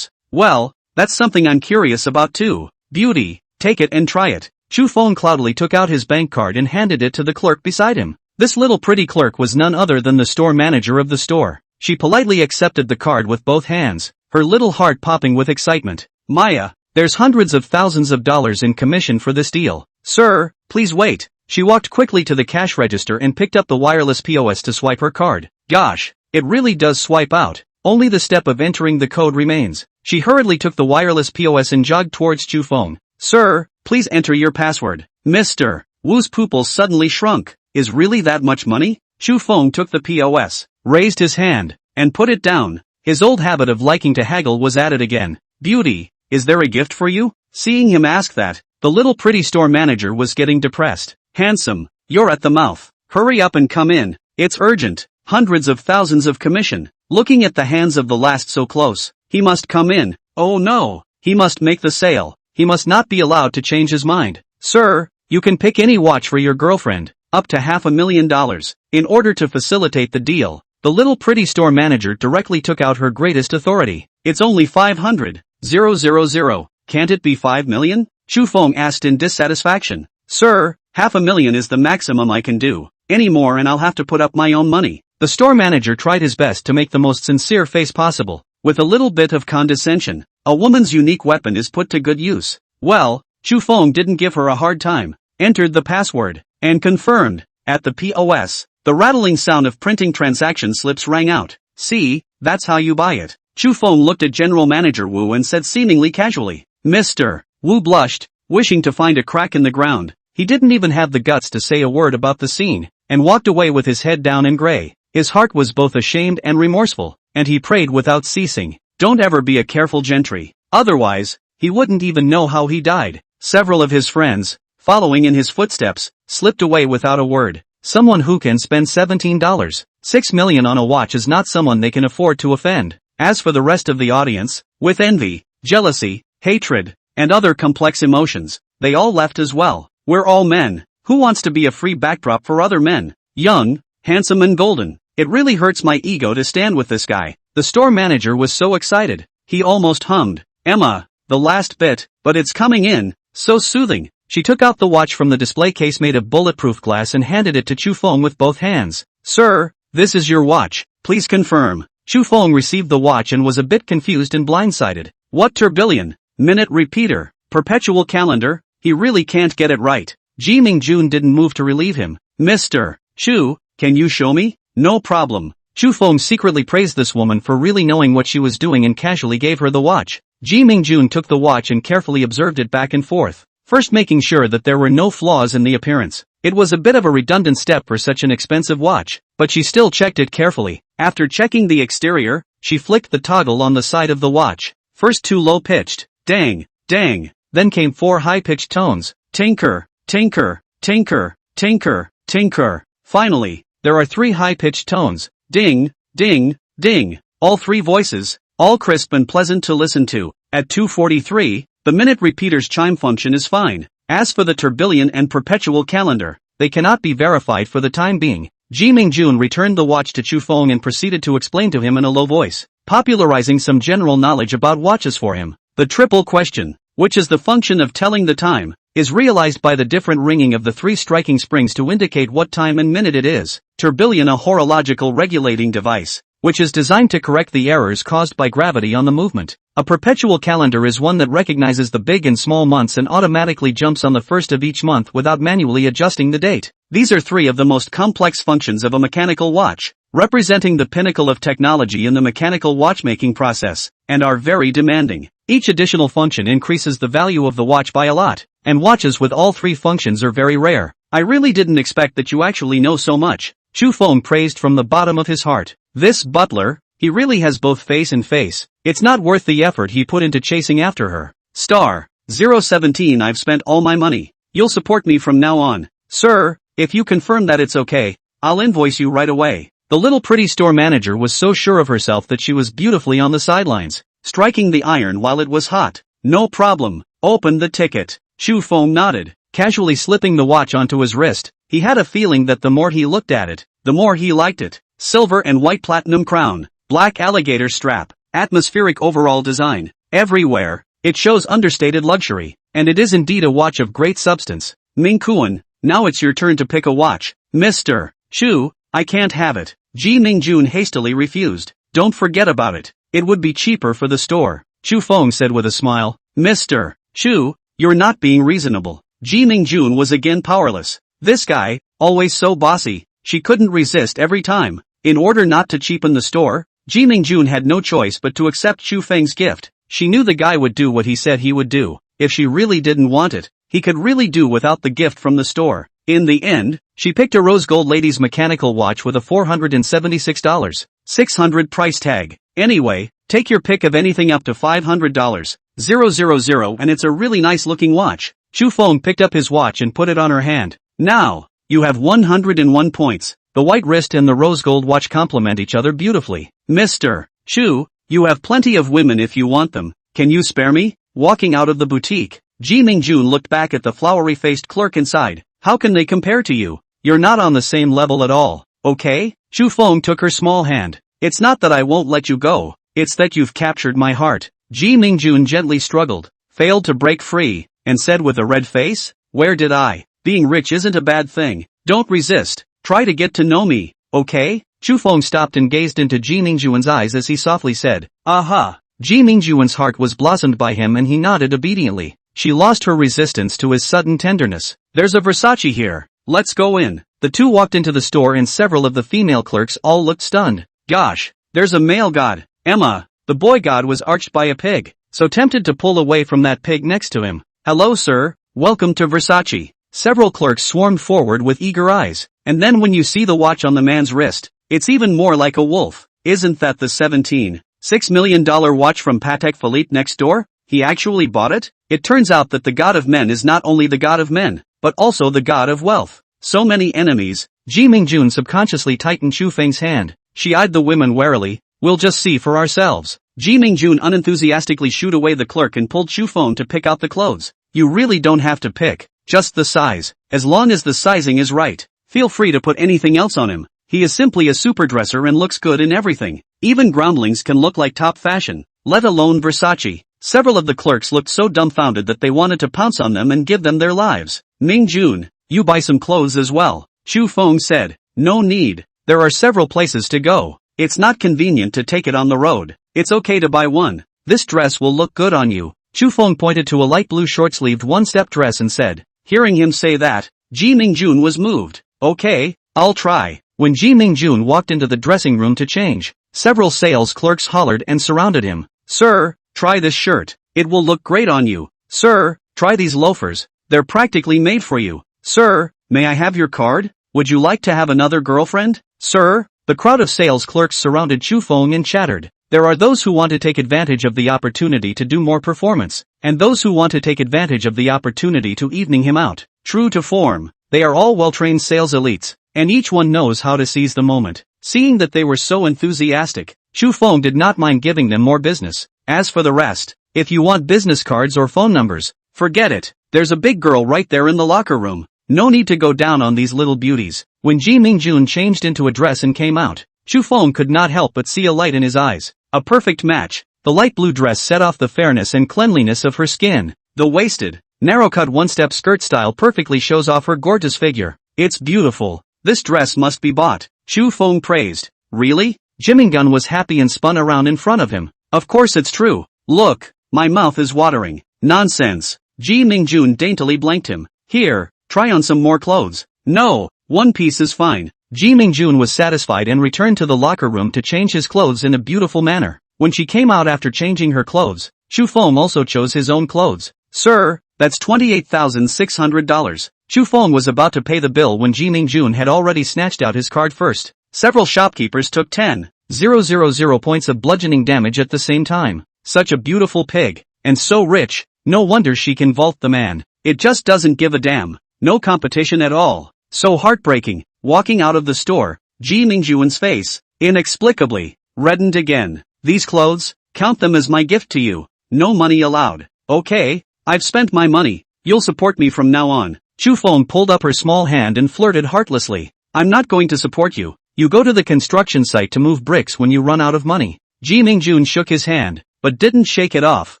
Well, that's something I'm curious about too. Beauty, take it and try it. Chu Feng cloudily took out his bank card and handed it to the clerk beside him. This little pretty clerk was none other than the store manager of the store. She politely accepted the card with both hands, her little heart popping with excitement. Maya, there's hundreds of thousands of dollars in commission for this deal. Sir, please wait. She walked quickly to the cash register and picked up the wireless POS to swipe her card. Gosh, it really does swipe out. Only the step of entering the code remains. She hurriedly took the wireless POS and jogged towards Chu Feng. Sir, please enter your password. Mr. Wu's pupils suddenly shrunk. Is really that much money? Chu Feng took the POS, raised his hand, and put it down. His old habit of liking to haggle was at it again. Beauty, is there a gift for you? Seeing him ask that, the little pretty store manager was getting depressed. Handsome, you're at the mouth. Hurry up and come in. It's urgent. Hundreds of thousands of commission. Looking at the hands of the last so close. He must come in. Oh no. He must make the sale. He must not be allowed to change his mind. Sir, you can pick any watch for your girlfriend, up to $500,000. In order to facilitate the deal, the little pretty store manager directly took out her greatest authority. It's only 500,000. Can't it be 5 million? Chu Feng asked in dissatisfaction. Sir, $500,000 is the maximum I can do. Any more and I'll have to put up my own money. The store manager tried his best to make the most sincere face possible. With a little bit of condescension, a woman's unique weapon is put to good use. Well, Chu Feng didn't give her a hard time. Entered the password, and confirmed. At the POS, the rattling sound of printing transaction slips rang out. See, that's how you buy it. Chu Feng looked at General Manager Wu and said seemingly casually. Mr. Wu blushed, wishing to find a crack in the ground. He didn't even have the guts to say a word about the scene, and walked away with his head down and gray. His heart was both ashamed and remorseful, and he prayed without ceasing. Don't ever be a careful gentry. Otherwise, he wouldn't even know how he died. Several of his friends, following in his footsteps, slipped away without a word. Someone who can spend $17.6 million on a watch is not someone they can afford to offend. As for the rest of the audience, with envy, jealousy, hatred, and other complex emotions, they all left as well. We're all men. Who wants to be a free backdrop for other men? Young, handsome and golden. It really hurts my ego to stand with this guy. The store manager was so excited. He almost hummed. Emma, the last bit, but it's coming in. So soothing. She took out the watch from the display case made of bulletproof glass and handed it to Chu Feng with both hands. Sir, this is your watch. Please confirm. Chu Feng received the watch and was a bit confused and blindsided. What turbillion? Minute repeater? Perpetual calendar? He really can't get it right. Ji Mingjun didn't move to relieve him. Mr. Chu, can you show me? No problem. Chu Feng secretly praised this woman for really knowing what she was doing and casually gave her the watch. Ji Mingjun took the watch and carefully observed it back and forth, first making sure that there were no flaws in the appearance. It was a bit of a redundant step for such an expensive watch, but she still checked it carefully. After checking the exterior, she flicked the toggle on the side of the watch. First 2 low-pitched, dang, dang, then came 4 high-pitched tones, tinker, tinker, tinker, tinker, tinker. Finally, there are 3 high-pitched tones, ding, ding, ding, all 3 voices, all crisp and pleasant to listen to. At 2:43, the minute repeater's chime function is fine. As for the turbillion and perpetual calendar, they cannot be verified for the time being. Ji Mingjun returned the watch to Chu Feng and proceeded to explain to him in a low voice, popularizing some general knowledge about watches for him. The triple question, which is the function of telling the time, is realized by the different ringing of the 3 striking springs to indicate what time and minute it is. Turbillion, a horological regulating device, which is designed to correct the errors caused by gravity on the movement. A perpetual calendar is one that recognizes the big and small months and automatically jumps on the first of each month without manually adjusting the date. These are 3 of the most complex functions of a mechanical watch, representing the pinnacle of technology in the mechanical watchmaking process, and are very demanding. Each additional function increases the value of the watch by a lot, and watches with all 3 functions are very rare. I really didn't expect that you actually know so much. Chu Feng praised from the bottom of his heart. This butler, he really has both face and face. It's not worth the effort he put into chasing after her. Star 017, I've spent all my money. You'll support me from now on. Sir, if you confirm that it's okay, I'll invoice you right away. The little pretty store manager was so sure of herself that she was beautifully on the sidelines, striking the iron while it was hot. No problem. Open the ticket. Chu Feng nodded, casually slipping the watch onto his wrist. He had a feeling that the more he looked at it, the more he liked it. Silver and white platinum crown, black alligator strap, atmospheric overall design. Everywhere, it shows understated luxury, and it is indeed a watch of great substance. Ming Kuan, now it's your turn to pick a watch. Mr. Chu, I can't have it. Ji Mingjun hastily refused. Don't forget about it. It would be cheaper for the store. Chu Feng said with a smile. Mr. Chu, you're not being reasonable. Ji Mingjun was again powerless. This guy, always so bossy, she couldn't resist every time. In order not to cheapen the store, Ji Mingjun had no choice but to accept Chu Feng's gift. She knew the guy would do what he said he would do. If she really didn't want it, he could really do without the gift from the store. In the end, she picked a rose gold lady's mechanical watch with a $476.600 price tag. Anyway, take your pick of anything up to $500.000 and it's a really nice looking watch. Chu Feng picked up his watch and put it on her hand. Now, you have 101 points. The white wrist and the rose gold watch complement each other beautifully. Mr. Chu, you have plenty of women if you want them. Can you spare me? Walking out of the boutique, Ji Mingjun looked back at the flowery-faced clerk inside. How can they compare to you? You're not on the same level at all, okay? Chu Feng took her small hand. It's not that I won't let you go, it's that you've captured my heart. Ji Mingjun gently struggled, failed to break free, and said with a red face, where did I? Being rich isn't a bad thing. Don't resist. Try to get to know me, okay? Chu Feng stopped and gazed into Ji Mingjun's eyes as he softly said, aha. Ji Mingjun's heart was blossomed by him and he nodded obediently. She lost her resistance to his sudden tenderness. There's a Versace here. Let's go in. The two walked into the store and several of the female clerks all looked stunned. Gosh, there's a male god. Emma, the boy god was arched by a pig, so tempted to pull away from that pig next to him. Hello sir, welcome to Versace. Several clerks swarmed forward with eager eyes. And then when you see the watch on the man's wrist, it's even more like a wolf. Isn't that the $17.6 million watch from Patek Philippe next door? He actually bought it? It turns out that the god of men is not only the god of men, but also the god of wealth. So many enemies. Ji Mingjun subconsciously tightened Chu Feng's hand. She eyed the women warily. We'll just see for ourselves. Ji Mingjun unenthusiastically shooed away the clerk and pulled Chu Feng to pick out the clothes. You really don't have to pick, just the size. As long as the sizing is right, feel free to put anything else on him. He is simply a superdresser and looks good in everything. Even groundlings can look like top fashion, let alone Versace. Several of the clerks looked so dumbfounded that they wanted to pounce on them and give them their lives. Mingjun, you buy some clothes as well, Chu Feng said. No need. There are several places to go. It's not convenient to take it on the road. It's okay to buy one. This dress will look good on you. Chu Feng pointed to a light blue short-sleeved one-step dress and said. Hearing him say that, Ji Mingjun was moved. Okay, I'll try. When Ji Mingjun walked into the dressing room to change, several sales clerks hollered and surrounded him. Sir, try this shirt. It will look great on you. Sir, try these loafers. They're practically made for you. Sir, may I have your card? Would you like to have another girlfriend? Sir, the crowd of sales clerks surrounded Chu Feng and chattered. There are those who want to take advantage of the opportunity to do more performance, and those who want to take advantage of the opportunity to evening him out. True to form, they are all well-trained sales elites, and each one knows how to seize the moment. Seeing that they were so enthusiastic, Chu Feng did not mind giving them more business. As for the rest, if you want business cards or phone numbers, forget it. There's a big girl right there in the locker room. No need to go down on these little beauties. When Ji Mingjun changed into a dress and came out, Chu Feng could not help but see a light in his eyes. A perfect match. The light blue dress set off the fairness and cleanliness of her skin. The waisted, narrow-cut one-step skirt style perfectly shows off her gorgeous figure. It's beautiful. This dress must be bought, Chu Feng praised. Really? Jimingun was happy and spun around in front of him. Of course it's true. Look, my mouth is watering. Nonsense. Ji Mingjun daintily blanked him. Here, try on some more clothes. No, one piece is fine. Ji Mingjun was satisfied and returned to the locker room to change his clothes in a beautiful manner. When she came out after changing her clothes, Chu Feng also chose his own clothes. Sir, that's $28,600. Chu Feng was about to pay the bill when Ji Mingjun had already snatched out his card first. Several shopkeepers took 10,000 points of bludgeoning damage at the same time. Such a beautiful pig, and so rich, no wonder she can vault the man. It just doesn't give a damn. No competition at all. So heartbreaking. Walking out of the store, Ji Mingjun's face, inexplicably, reddened again. These clothes, count them as my gift to you. No money allowed. Okay, I've spent my money. You'll support me from now on. Chu Feng pulled up her small hand and flirted heartlessly. I'm not going to support you. You go to the construction site to move bricks when you run out of money. Ji Mingjun shook his hand, but didn't shake it off,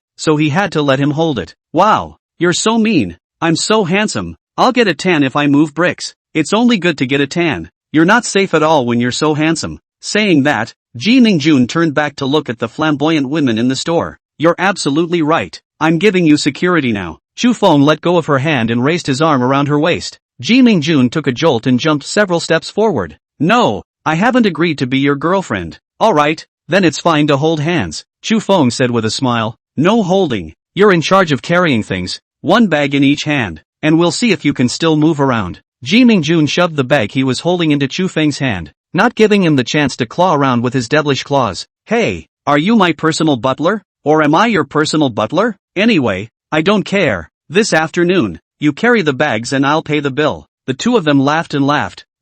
so he had to let him hold it. Wow, you're so mean. I'm so handsome. I'll get a tan if I move bricks. It's only good to get a tan. You're not safe at all when you're so handsome. Saying that, Ji Mingjun turned back to look at the flamboyant women in the store. You're absolutely right. I'm giving you security now. Chu Feng let go of her hand and raised his arm around her waist. Ji Mingjun took a jolt and jumped several steps forward. No, I haven't agreed to be your girlfriend. Alright, then it's fine to hold hands, Chu Feng said with a smile. No holding. You're in charge of carrying things, one bag in each hand, and we'll see if you can still move around. Ji Mingjun shoved the bag he was holding into Chu Feng's hand, not giving him the chance to claw around with his devilish claws. Hey, are you my personal butler? Or am I your personal butler? Anyway, I don't care. This afternoon, you carry the bags and I'll pay the bill. The two of them laughed,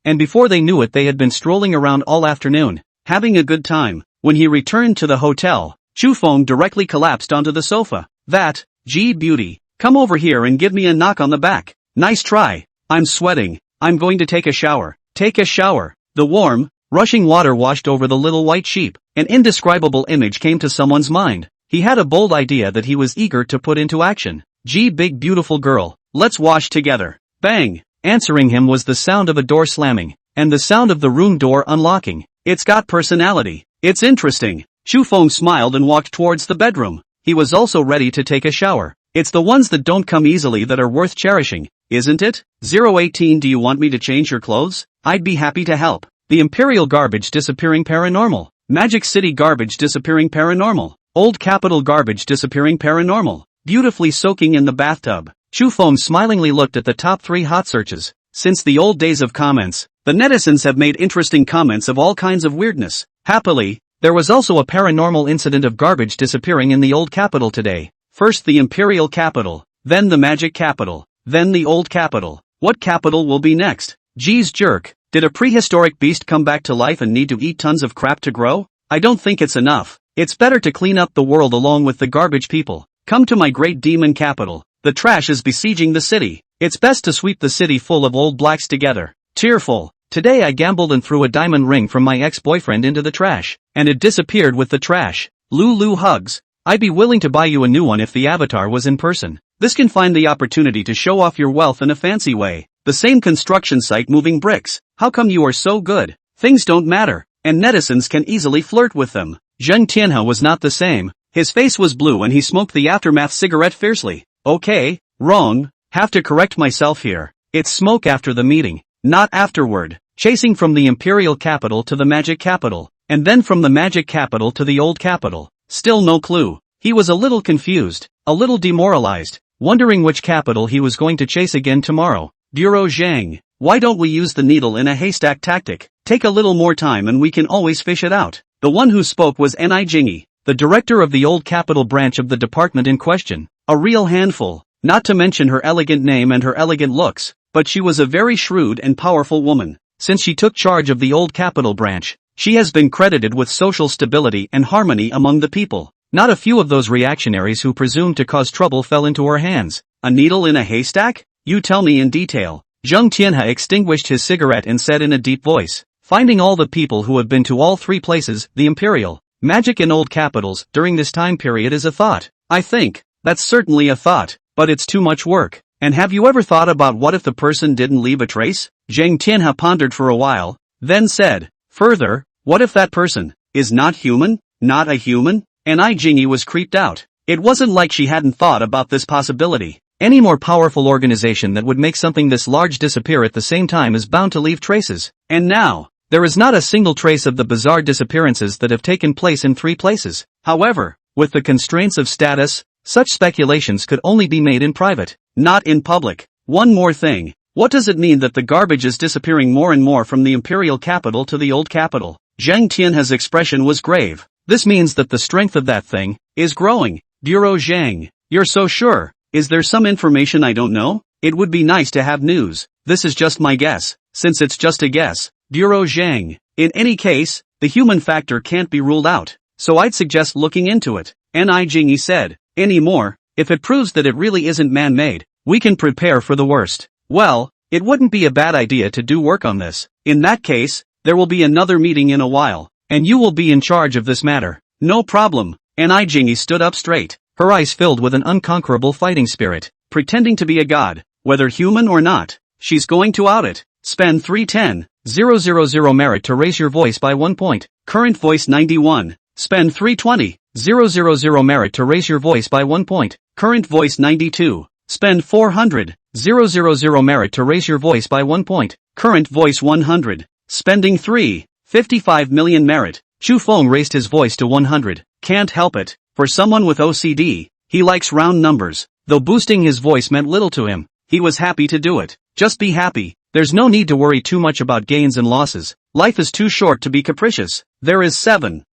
and before they knew it they had been strolling around all afternoon, having a good time. When he returned to the hotel, Chu Feng directly collapsed onto the sofa. That, G Beauty, come over here and give me a knock on the back. Nice try. I'm sweating. I'm going to take a shower. Take a shower. The warm, rushing water washed over the little white sheep. An indescribable image came to someone's mind. He had a bold idea that he was eager to put into action. Gee, big beautiful girl, let's wash together. Bang! Answering him was the sound of a door slamming, and the sound of the room door unlocking. It's got personality. It's interesting. Chu Feng smiled and walked towards the bedroom. He was also ready to take a shower. It's the ones that don't come easily that are worth cherishing, isn't it? 018 Do you want me to change your clothes? I'd be happy to help. The Imperial Garbage Disappearing Paranormal. Magic City Garbage Disappearing Paranormal. Old Capital Garbage Disappearing Paranormal. Beautifully soaking in the bathtub. Chu Feng smilingly looked at the top 3 hot searches. Since the old days of comments, the netizens have made interesting comments of all kinds of weirdness. Happily, there was also a paranormal incident of garbage disappearing in the old capital today. First the Imperial Capital, then the Magic Capital, then the Old Capital. What capital will be next? Geez jerk, did a prehistoric beast come back to life and need to eat tons of crap to grow? I don't think it's enough. It's better to clean up the world along with the garbage people. Come to my great demon capital. The trash is besieging the city. It's best to sweep the city full of old blacks together. Tearful. Today I gambled and threw a diamond ring from my ex-boyfriend into the trash, and it disappeared with the trash. Lulu hugs. I'd be willing to buy you a new one if the avatar was in person. This can find the opportunity to show off your wealth in a fancy way. The same construction site moving bricks. How come you are so good? Things don't matter, and netizens can easily flirt with them. Zheng Tianhe was not the same. His face was blue and he smoked the aftermath cigarette fiercely. Okay, wrong, have to correct myself here. It's smoke after the meeting, not afterward. Chasing from the Imperial Capital to the Magic Capital, and then from the Magic Capital to the Old Capital. Still no clue. He was a little confused, a little demoralized, wondering which capital he was going to chase again tomorrow. Bureau Zhang, why don't we use the needle in a haystack tactic? Take a little more time and we can always fish it out. The one who spoke was Ni Jingy, the director of the Old Capital branch of the department in question. A real handful, not to mention her elegant name and her elegant looks, but she was a very shrewd and powerful woman. Since she took charge of the Old Capital branch, she has been credited with social stability and harmony among the people. Not a few of those reactionaries who presumed to cause trouble fell into her hands. A needle in a haystack? You tell me in detail. Zheng Tianhe extinguished his cigarette and said in a deep voice, finding all the people who have been to all 3 places, the Imperial, Magic and Old Capitals, during this time period is a thought. I think, that's certainly a thought, but it's too much work. And have you ever thought about what if the person didn't leave a trace? Zheng Tianhe pondered for a while, then said, further, what if that person is not human, not a human? And Jingy was creeped out. It wasn't like she hadn't thought about this possibility. Any more powerful organization that would make something this large disappear at the same time is bound to leave traces. And now, there is not a single trace of the bizarre disappearances that have taken place in 3 places. However, with the constraints of status, such speculations could only be made in private, not in public. One more thing. What does it mean that the garbage is disappearing more and more from the Imperial Capital to the Old Capital? Zheng Tianhe's expression was grave. This means that the strength of that thing is growing. Bureau Zhang, you're so sure. Is there some information I don't know? It would be nice to have news. This is just my guess. Since it's just a guess. Bureau Zhang, in any case, the human factor can't be ruled out. So I'd suggest looking into it. Ni Jingy said. Anymore, if it proves that it really isn't man-made, we can prepare for the worst. Well, it wouldn't be a bad idea to do work on this. In that case, there will be another meeting in a while, and you will be in charge of this matter. No problem. Ni Jingy stood up straight, her eyes filled with an unconquerable fighting spirit, pretending to be a god, whether human or not. She's going to out it. Spend 310,000 merit to raise your voice by 1 point. Current voice 91. Spend 320,000 merit to raise your voice by 1 point. Current voice 92. Spend 400,000 merit to raise your voice by 1 point. Current voice 100. Spending 55 million merit. Chu Feng raised his voice to 100. Can't help it. For someone with OCD, he likes round numbers. Though boosting his voice meant little to him, he was happy to do it. Just be happy. There's no need to worry too much about gains and losses. Life is too short to be capricious. There is 700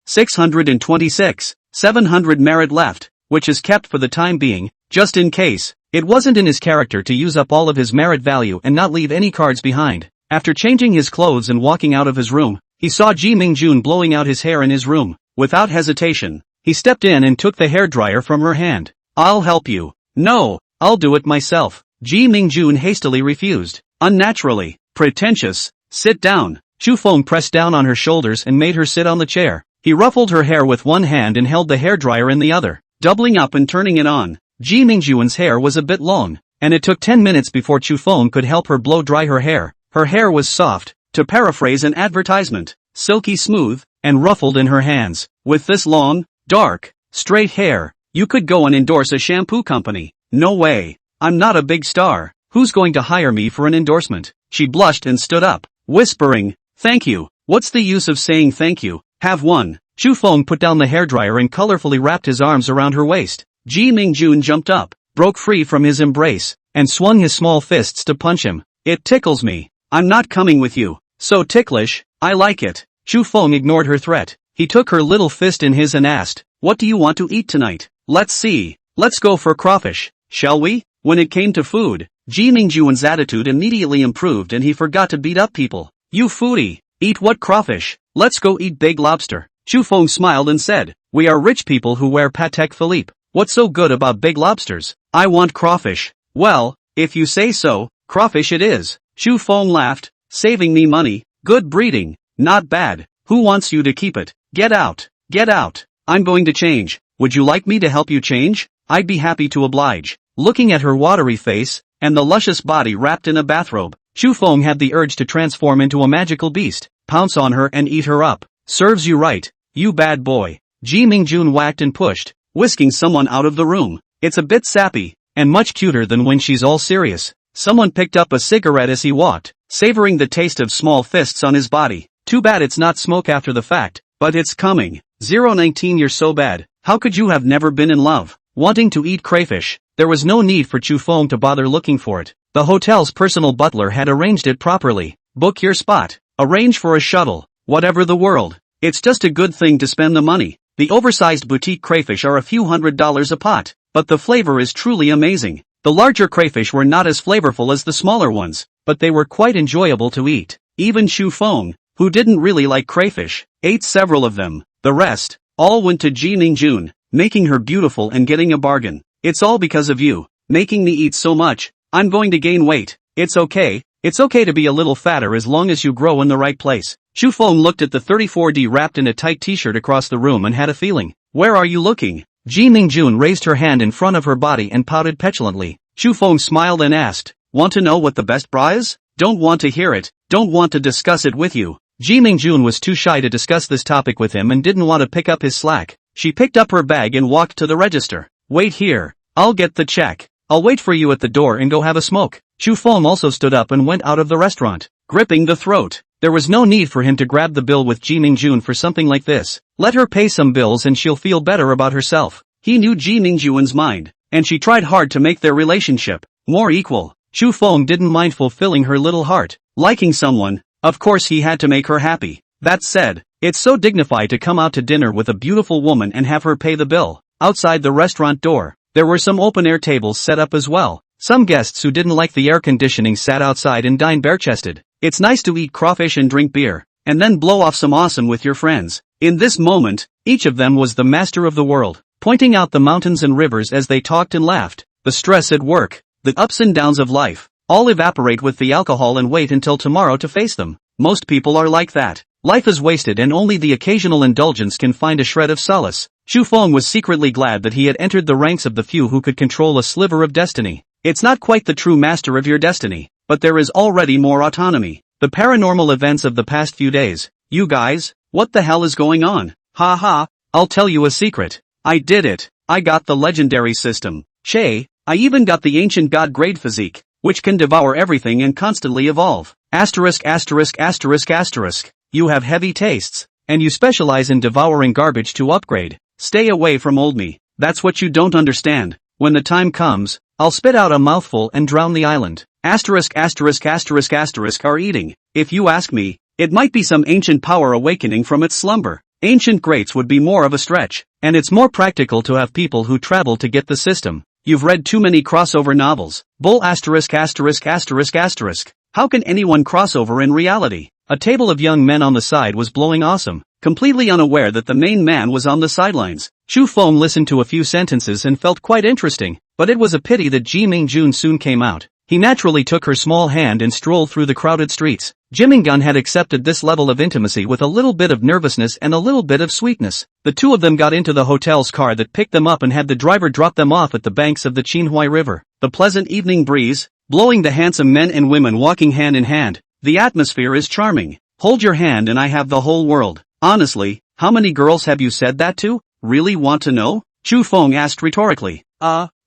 merit left, which is kept for the time being, just in case. It wasn't in his character to use up all of his merit value and not leave any cards behind. After changing his clothes and walking out of his room, he saw Ji Mingjun blowing out his hair in his room. Without hesitation, he stepped in and took the hairdryer from her hand. I'll help you. No, I'll do it myself. Ji Mingjun hastily refused. Unnaturally. Pretentious. Sit down. Chu Feng pressed down on her shoulders and made her sit on the chair. He ruffled her hair with one hand and held the hairdryer in the other, doubling up and turning it on. Ji Mingjun's hair was a bit long, and it took 10 minutes before Chu Feng could help her blow dry her hair. Her hair was soft, to paraphrase an advertisement, silky smooth, and ruffled in her hands. With this long, dark, straight hair, you could go and endorse a shampoo company. No way. I'm not a big star. Who's going to hire me for an endorsement? She blushed and stood up, whispering, thank you. What's the use of saying thank you? Have one. Chu Feng put down the hairdryer and colorfully wrapped his arms around her waist. Ji Mingjun jumped up, broke free from his embrace, and swung his small fists to punch him. It tickles me. I'm not coming with you. So ticklish. I like it. Chu Feng ignored her threat. He took her little fist in his and asked, what do you want to eat tonight? Let's see. Let's go for crawfish, shall we? When it came to food, Ji Mingjun's attitude immediately improved and he forgot to beat up people. You foodie. Eat what crawfish? Let's go eat big lobster. Chu Feng smiled and said, we are rich people who wear Patek Philippe. What's so good about big lobsters? I want crawfish. Well, if you say so, crawfish it is. Chu Feng laughed, saving me money. Good breeding. Not bad. Who wants you to keep it? Get out. Get out. I'm going to change. Would you like me to help you change? I'd be happy to oblige. Looking at her watery face, and the luscious body wrapped in a bathrobe, Chu Feng had the urge to transform into a magical beast, pounce on her and eat her up. Serves you right, you bad boy. Ji Mingjun whacked and pushed, whisking someone out of the room. It's a bit sappy, and much cuter than when she's all serious. Someone picked up a cigarette as he walked, savoring the taste of small fists on his body. Too bad it's not smoke after the fact, but it's coming. 019 You're so bad. How could you have never been in love? Wanting to eat crayfish. There was no need for Chu Feng to bother looking for it. The hotel's personal butler had arranged it properly. Book your spot. Arrange for a shuttle. Whatever the world. It's just a good thing to spend the money. The oversized boutique crayfish are a few $100s a pot, but the flavor is truly amazing. The larger crayfish were not as flavorful as the smaller ones, but they were quite enjoyable to eat. Even Chu Feng, who didn't really like crayfish, ate several of them. The rest, all went to Ji Mingjun, making her beautiful and getting a bargain. It's all because of you, making me eat so much. I'm going to gain weight. It's okay to be a little fatter as long as you grow in the right place. Chu Feng looked at the 34D wrapped in a tight t-shirt across the room and had a feeling. Where are you looking? Ji Mingjun raised her hand in front of her body and pouted petulantly. Chu Feng smiled and asked, want to know what the best bra is? Don't want to hear it, don't want to discuss it with you. Ji Mingjun was too shy to discuss this topic with him and didn't want to pick up his slack. She picked up her bag and walked to the register. Wait here. I'll get the check. I'll wait for you at the door and go have a smoke. Chu Feng also stood up and went out of the restaurant, gripping the throat. There was no need for him to grab the bill with Ji Mingjun for something like this. Let her pay some bills and she'll feel better about herself. He knew Ji Mingjun's mind, and she tried hard to make their relationship more equal. Chu Feng didn't mind fulfilling her little heart. Liking someone, of course he had to make her happy. That said, it's so dignified to come out to dinner with a beautiful woman and have her pay the bill. Outside the restaurant door, there were some open-air tables set up as well. Some guests who didn't like the air conditioning sat outside and dined bare-chested. It's nice to eat crawfish and drink beer, and then blow off some awesome with your friends. In this moment, each of them was the master of the world, pointing out the mountains and rivers as they talked and laughed. The stress at work, the ups and downs of life, all evaporate with the alcohol and wait until tomorrow to face them. Most people are like that. Life is wasted and only the occasional indulgence can find a shred of solace. Chu Feng was secretly glad that he had entered the ranks of the few who could control a sliver of destiny. It's not quite the true master of your destiny, but there is already more autonomy. The paranormal events of the past few days. You guys, what the hell is going on? Ha ha, I'll tell you a secret. I did it. I got the legendary system. Che, I even got the ancient god grade physique, which can devour everything and constantly evolve. Asterisk asterisk asterisk asterisk. You have heavy tastes. and you specialize in devouring garbage to upgrade. Stay away from old me. That's what you don't understand. When the time comes, I'll spit out a mouthful and drown the island. Asterisk asterisk asterisk asterisk are eating. If you ask me, it might be some ancient power awakening from its slumber. Ancient greats would be more of a stretch, and it's more practical to have people who travel to get the system. You've read too many crossover novels. Bull asterisk asterisk asterisk asterisk. How can anyone crossover in reality? A table of young men on the side was blowing awesome, completely unaware that the main man was on the sidelines. Chu Feng listened to a few sentences and felt quite interesting, but it was a pity that Ji Mingjun soon came out. He naturally took her small hand and strolled through the crowded streets. Jimingun had accepted this level of intimacy with a little bit of nervousness and a little bit of sweetness. The two of them got into the hotel's car that picked them up and had the driver drop them off at the banks of the Qinhuai River. The pleasant evening breeze, blowing the handsome men and women walking hand in hand. The atmosphere is charming. Hold your hand and I have the whole world. Honestly, how many girls have you said that to? Really want to know? Chu Feng asked rhetorically.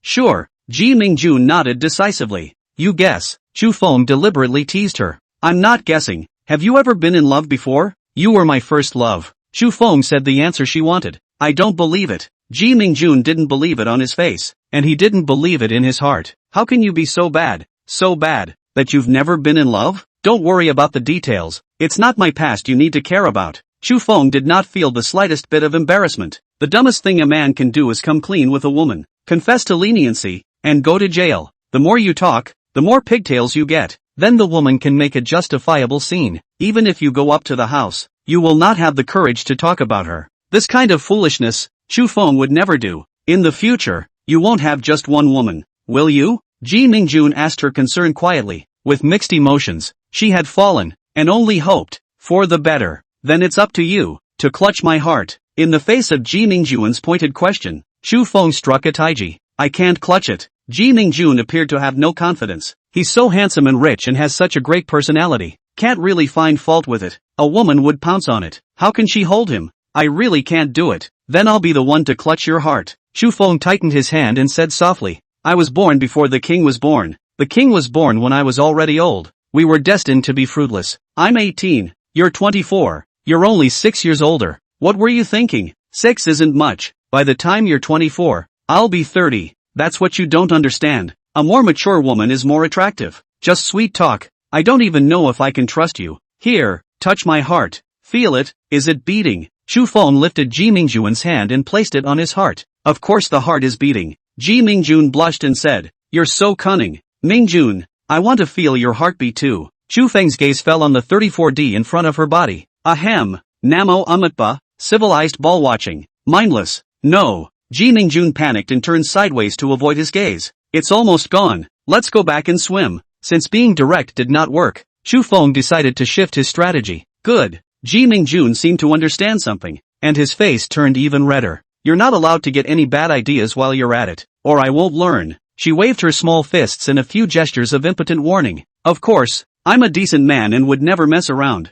Sure. Ji Mingjun nodded decisively. You guess. Chu Feng deliberately teased her. I'm not guessing. Have you ever been in love before? You were my first love. Chu Feng said the answer she wanted. I don't believe it. Ji Mingjun didn't believe it on his face, and he didn't believe it in his heart. How can you be so bad, that you've never been in love? Don't worry about the details. It's not my past you need to care about. Chu Feng did not feel the slightest bit of embarrassment. The dumbest thing a man can do is come clean with a woman, confess to leniency, and go to jail. The more you talk, the more pigtails you get. Then the woman can make a justifiable scene. Even if you go up to the house, you will not have the courage to talk about her. This kind of foolishness, Chu Feng would never do. In the future, you won't have just one woman, will you? Ji Mingjun asked her concern quietly. With mixed emotions, she had fallen, and only hoped for the better. Then it's up to you to clutch my heart. In the face of Ji Mingjun's pointed question, Chu Feng struck a taiji. I can't clutch it. Ji Mingjun appeared to have no confidence. He's so handsome and rich and has such a great personality. Can't really find fault with it. A woman would pounce on it. How can she hold him? I really can't do it. Then I'll be the one to clutch your heart. Chu Feng tightened his hand and said softly. I was born before the king was born. The king was born when I was already old. We were destined to be fruitless. I'm 18. You're 24. You're only 6 years older. What were you thinking? 6 isn't much. By the time you're 24, I'll be 30. That's what you don't understand. A more mature woman is more attractive. Just sweet talk. I don't even know if I can trust you. Here, touch my heart. Feel it. Is it beating? Chu Feng lifted Ji Mingjun's hand and placed it on his heart. Of course the heart is beating. Ji Mingjun blushed and said, You're so cunning. Mingjun, I want to feel your heartbeat too. Chu Feng's gaze fell on the 34D in front of her body. Ahem. Namo Amatba. Civilized ball watching. Mindless. No. Ji Mingjun panicked and turned sideways to avoid his gaze. It's almost gone. Let's go back and swim. Since being direct did not work, Chu Feng decided to shift his strategy. Good. Ji Mingjun seemed to understand something, and his face turned even redder. You're not allowed to get any bad ideas while you're at it, or I won't learn. She waved her small fists in a few gestures of impotent warning. Of course, I'm a decent man and would never mess around.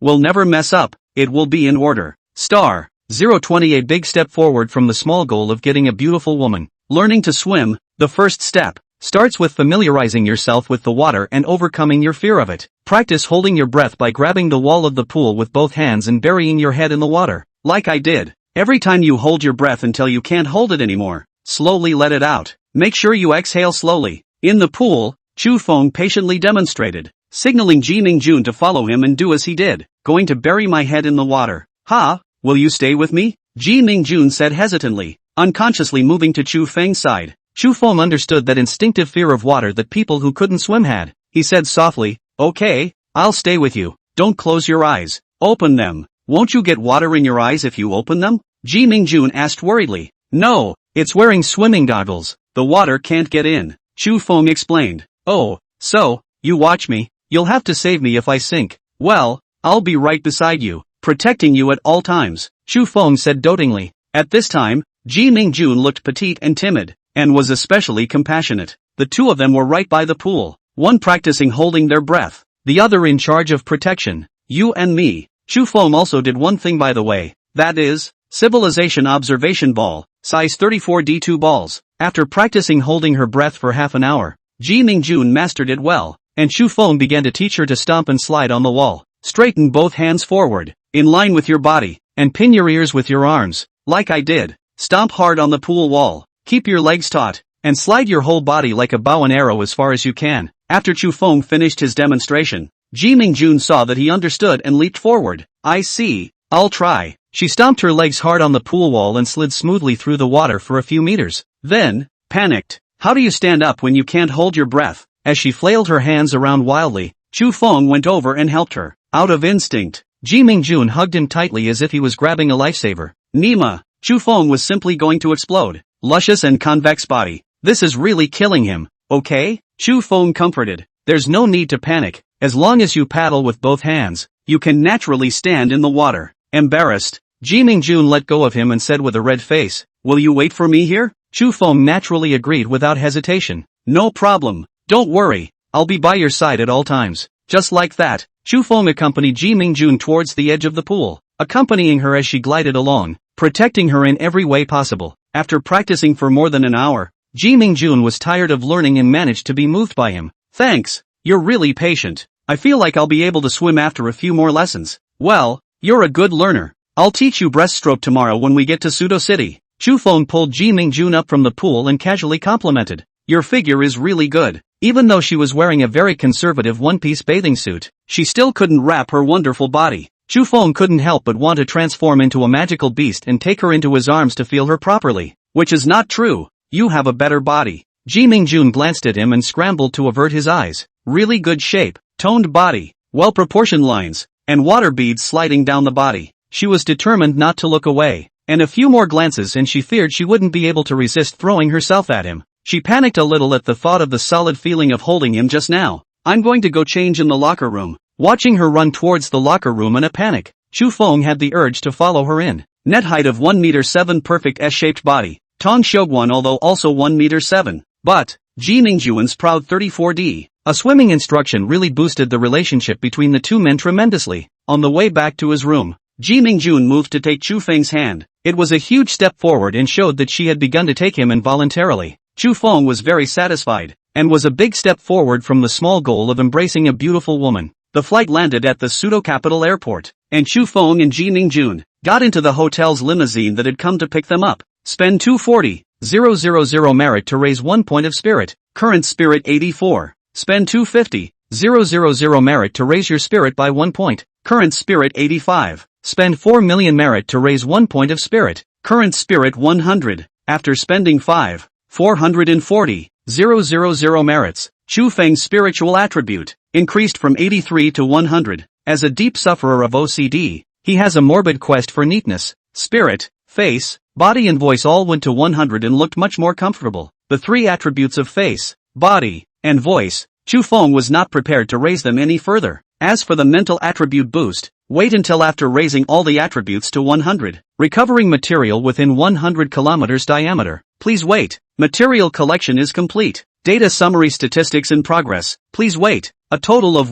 Will never mess up. It will be in order. Star 020. A big step forward from the small goal of getting a beautiful woman. Learning to swim, the first step, starts with familiarizing yourself with the water and overcoming your fear of it. Practice holding your breath by grabbing the wall of the pool with both hands and burying your head in the water. Like I did. Every time you hold your breath until you can't hold it anymore, slowly let it out. Make sure you exhale slowly. In the pool, Chu Feng patiently demonstrated, signaling Ji Mingjun to follow him and do as he did. Going to bury my head in the water. Ha, will you stay with me? Ji Mingjun said hesitantly, unconsciously moving to Chu Feng's side. Chu Feng understood that instinctive fear of water that people who couldn't swim had. He said softly, Okay, I'll stay with you. Don't close your eyes. Open them. Won't you get water in your eyes if you open them? Ji Mingjun asked worriedly. No, it's wearing swimming goggles. The water can't get in. Chu Feng explained. Oh, so, you watch me. You'll have to save me if I sink. Well, I'll be right beside you, protecting you at all times, Chu Feng said dotingly. At this time, Ji Mingjun looked petite and timid, and was especially compassionate. The two of them were right by the pool, one practicing holding their breath, the other in charge of protection. You and me. Chu Feng also did one thing by the way, that is, Civilization Observation Ball, size 34D2 balls. After practicing holding her breath for half an hour, Ji Mingjun mastered it well, and Chu Feng began to teach her to stomp and slide on the wall. Straighten both hands forward. in line with your body, and pin your ears with your arms, like I did. Stomp hard on the pool wall, keep your legs taut, and slide your whole body like a bow and arrow as far as you can. After Chu Feng finished his demonstration, Ji Mingjun saw that he understood and leaped forward. I see, I'll try. She stomped her legs hard on the pool wall and slid smoothly through the water for a few meters. Then, panicked. How do you stand up when you can't hold your breath? As she flailed her hands around wildly, Chu Feng went over and helped her. Out of instinct, Ji Mingjun hugged him tightly as if he was grabbing a lifesaver. Nima, Chu Feng was simply going to explode. Luscious and convex body. This is really killing him, okay? Chu Feng comforted. There's no need to panic. As long as you paddle with both hands, you can naturally stand in the water. Embarrassed, Ji Mingjun let go of him and said with a red face, will you wait for me here? Chu Feng naturally agreed without hesitation. No problem. Don't worry. I'll be by your side at all times. Just like that, Chu Feng accompanied Ji Mingjun towards the edge of the pool, accompanying her as she glided along, protecting her in every way possible. After practicing for more than an hour, Ji Mingjun was tired of learning and managed to be moved by him. Thanks. You're really patient. I feel like I'll be able to swim after a few more lessons. Well, you're a good learner. I'll teach you breaststroke tomorrow when we get to Pseudo City. Chu Feng pulled Ji Mingjun up from the pool and casually complimented. Your figure is really good. Even though she was wearing a very conservative one-piece bathing suit, she still couldn't wrap her wonderful body. Chu Feng couldn't help but want to transform into a magical beast and take her into his arms to feel her properly. Which is not true. You have a better body. Ji Mingjun glanced at him and scrambled to avert his eyes. Really good shape, toned body, well-proportioned lines, and water beads sliding down the body. She was determined not to look away, and a few more glances and she feared she wouldn't be able to resist throwing herself at him. She panicked a little at the thought of the solid feeling of holding him just now. I'm going to go change in the locker room. Watching her run towards the locker room in a panic, Chu Feng had the urge to follow her in. Net height of 1m7 perfect S-shaped body. Tong Xiuguan although also 1m7. But, Ji Mingjun's proud 34D. A swimming instruction really boosted the relationship between the two men tremendously. On the way back to his room, Ji Mingjun moved to take Chu Feng's hand. It was a huge step forward and showed that she had begun to take him involuntarily. Chu Feng was very satisfied, and was a big step forward from the small goal of embracing a beautiful woman. The flight landed at the pseudo-capital airport, and Chu Feng and Ji Mingjun got into the hotel's limousine that had come to pick them up. Spend 240,000 merit to raise 1 point of spirit. Current spirit 84. Spend 250,000 merit to raise your spirit by 1 point. Current spirit 85. Spend 4 million merit to raise 1 point of spirit. Current spirit 100. After spending 440,000 merits, Chu Feng's spiritual attribute increased from 83 to 100. As a deep sufferer of OCD, he has a morbid quest for neatness. Spirit, face, body and voice all went to 100 and looked much more comfortable. The three attributes of face, body, and voice, Chu Feng was not prepared to raise them any further. As for the mental attribute boost, wait until after raising all the attributes to 100. Recovering material within 100 kilometers diameter. Please wait. Material collection is complete. Data summary statistics in progress. Please wait. A total of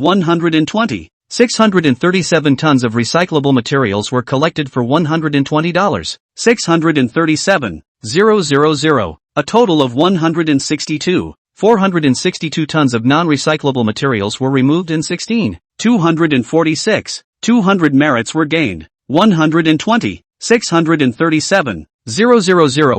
637 tons of recyclable materials were collected for $120. 637,000. A total of 462 tons of non-recyclable materials were removed in 246. 200 merits were gained. 120. 637,000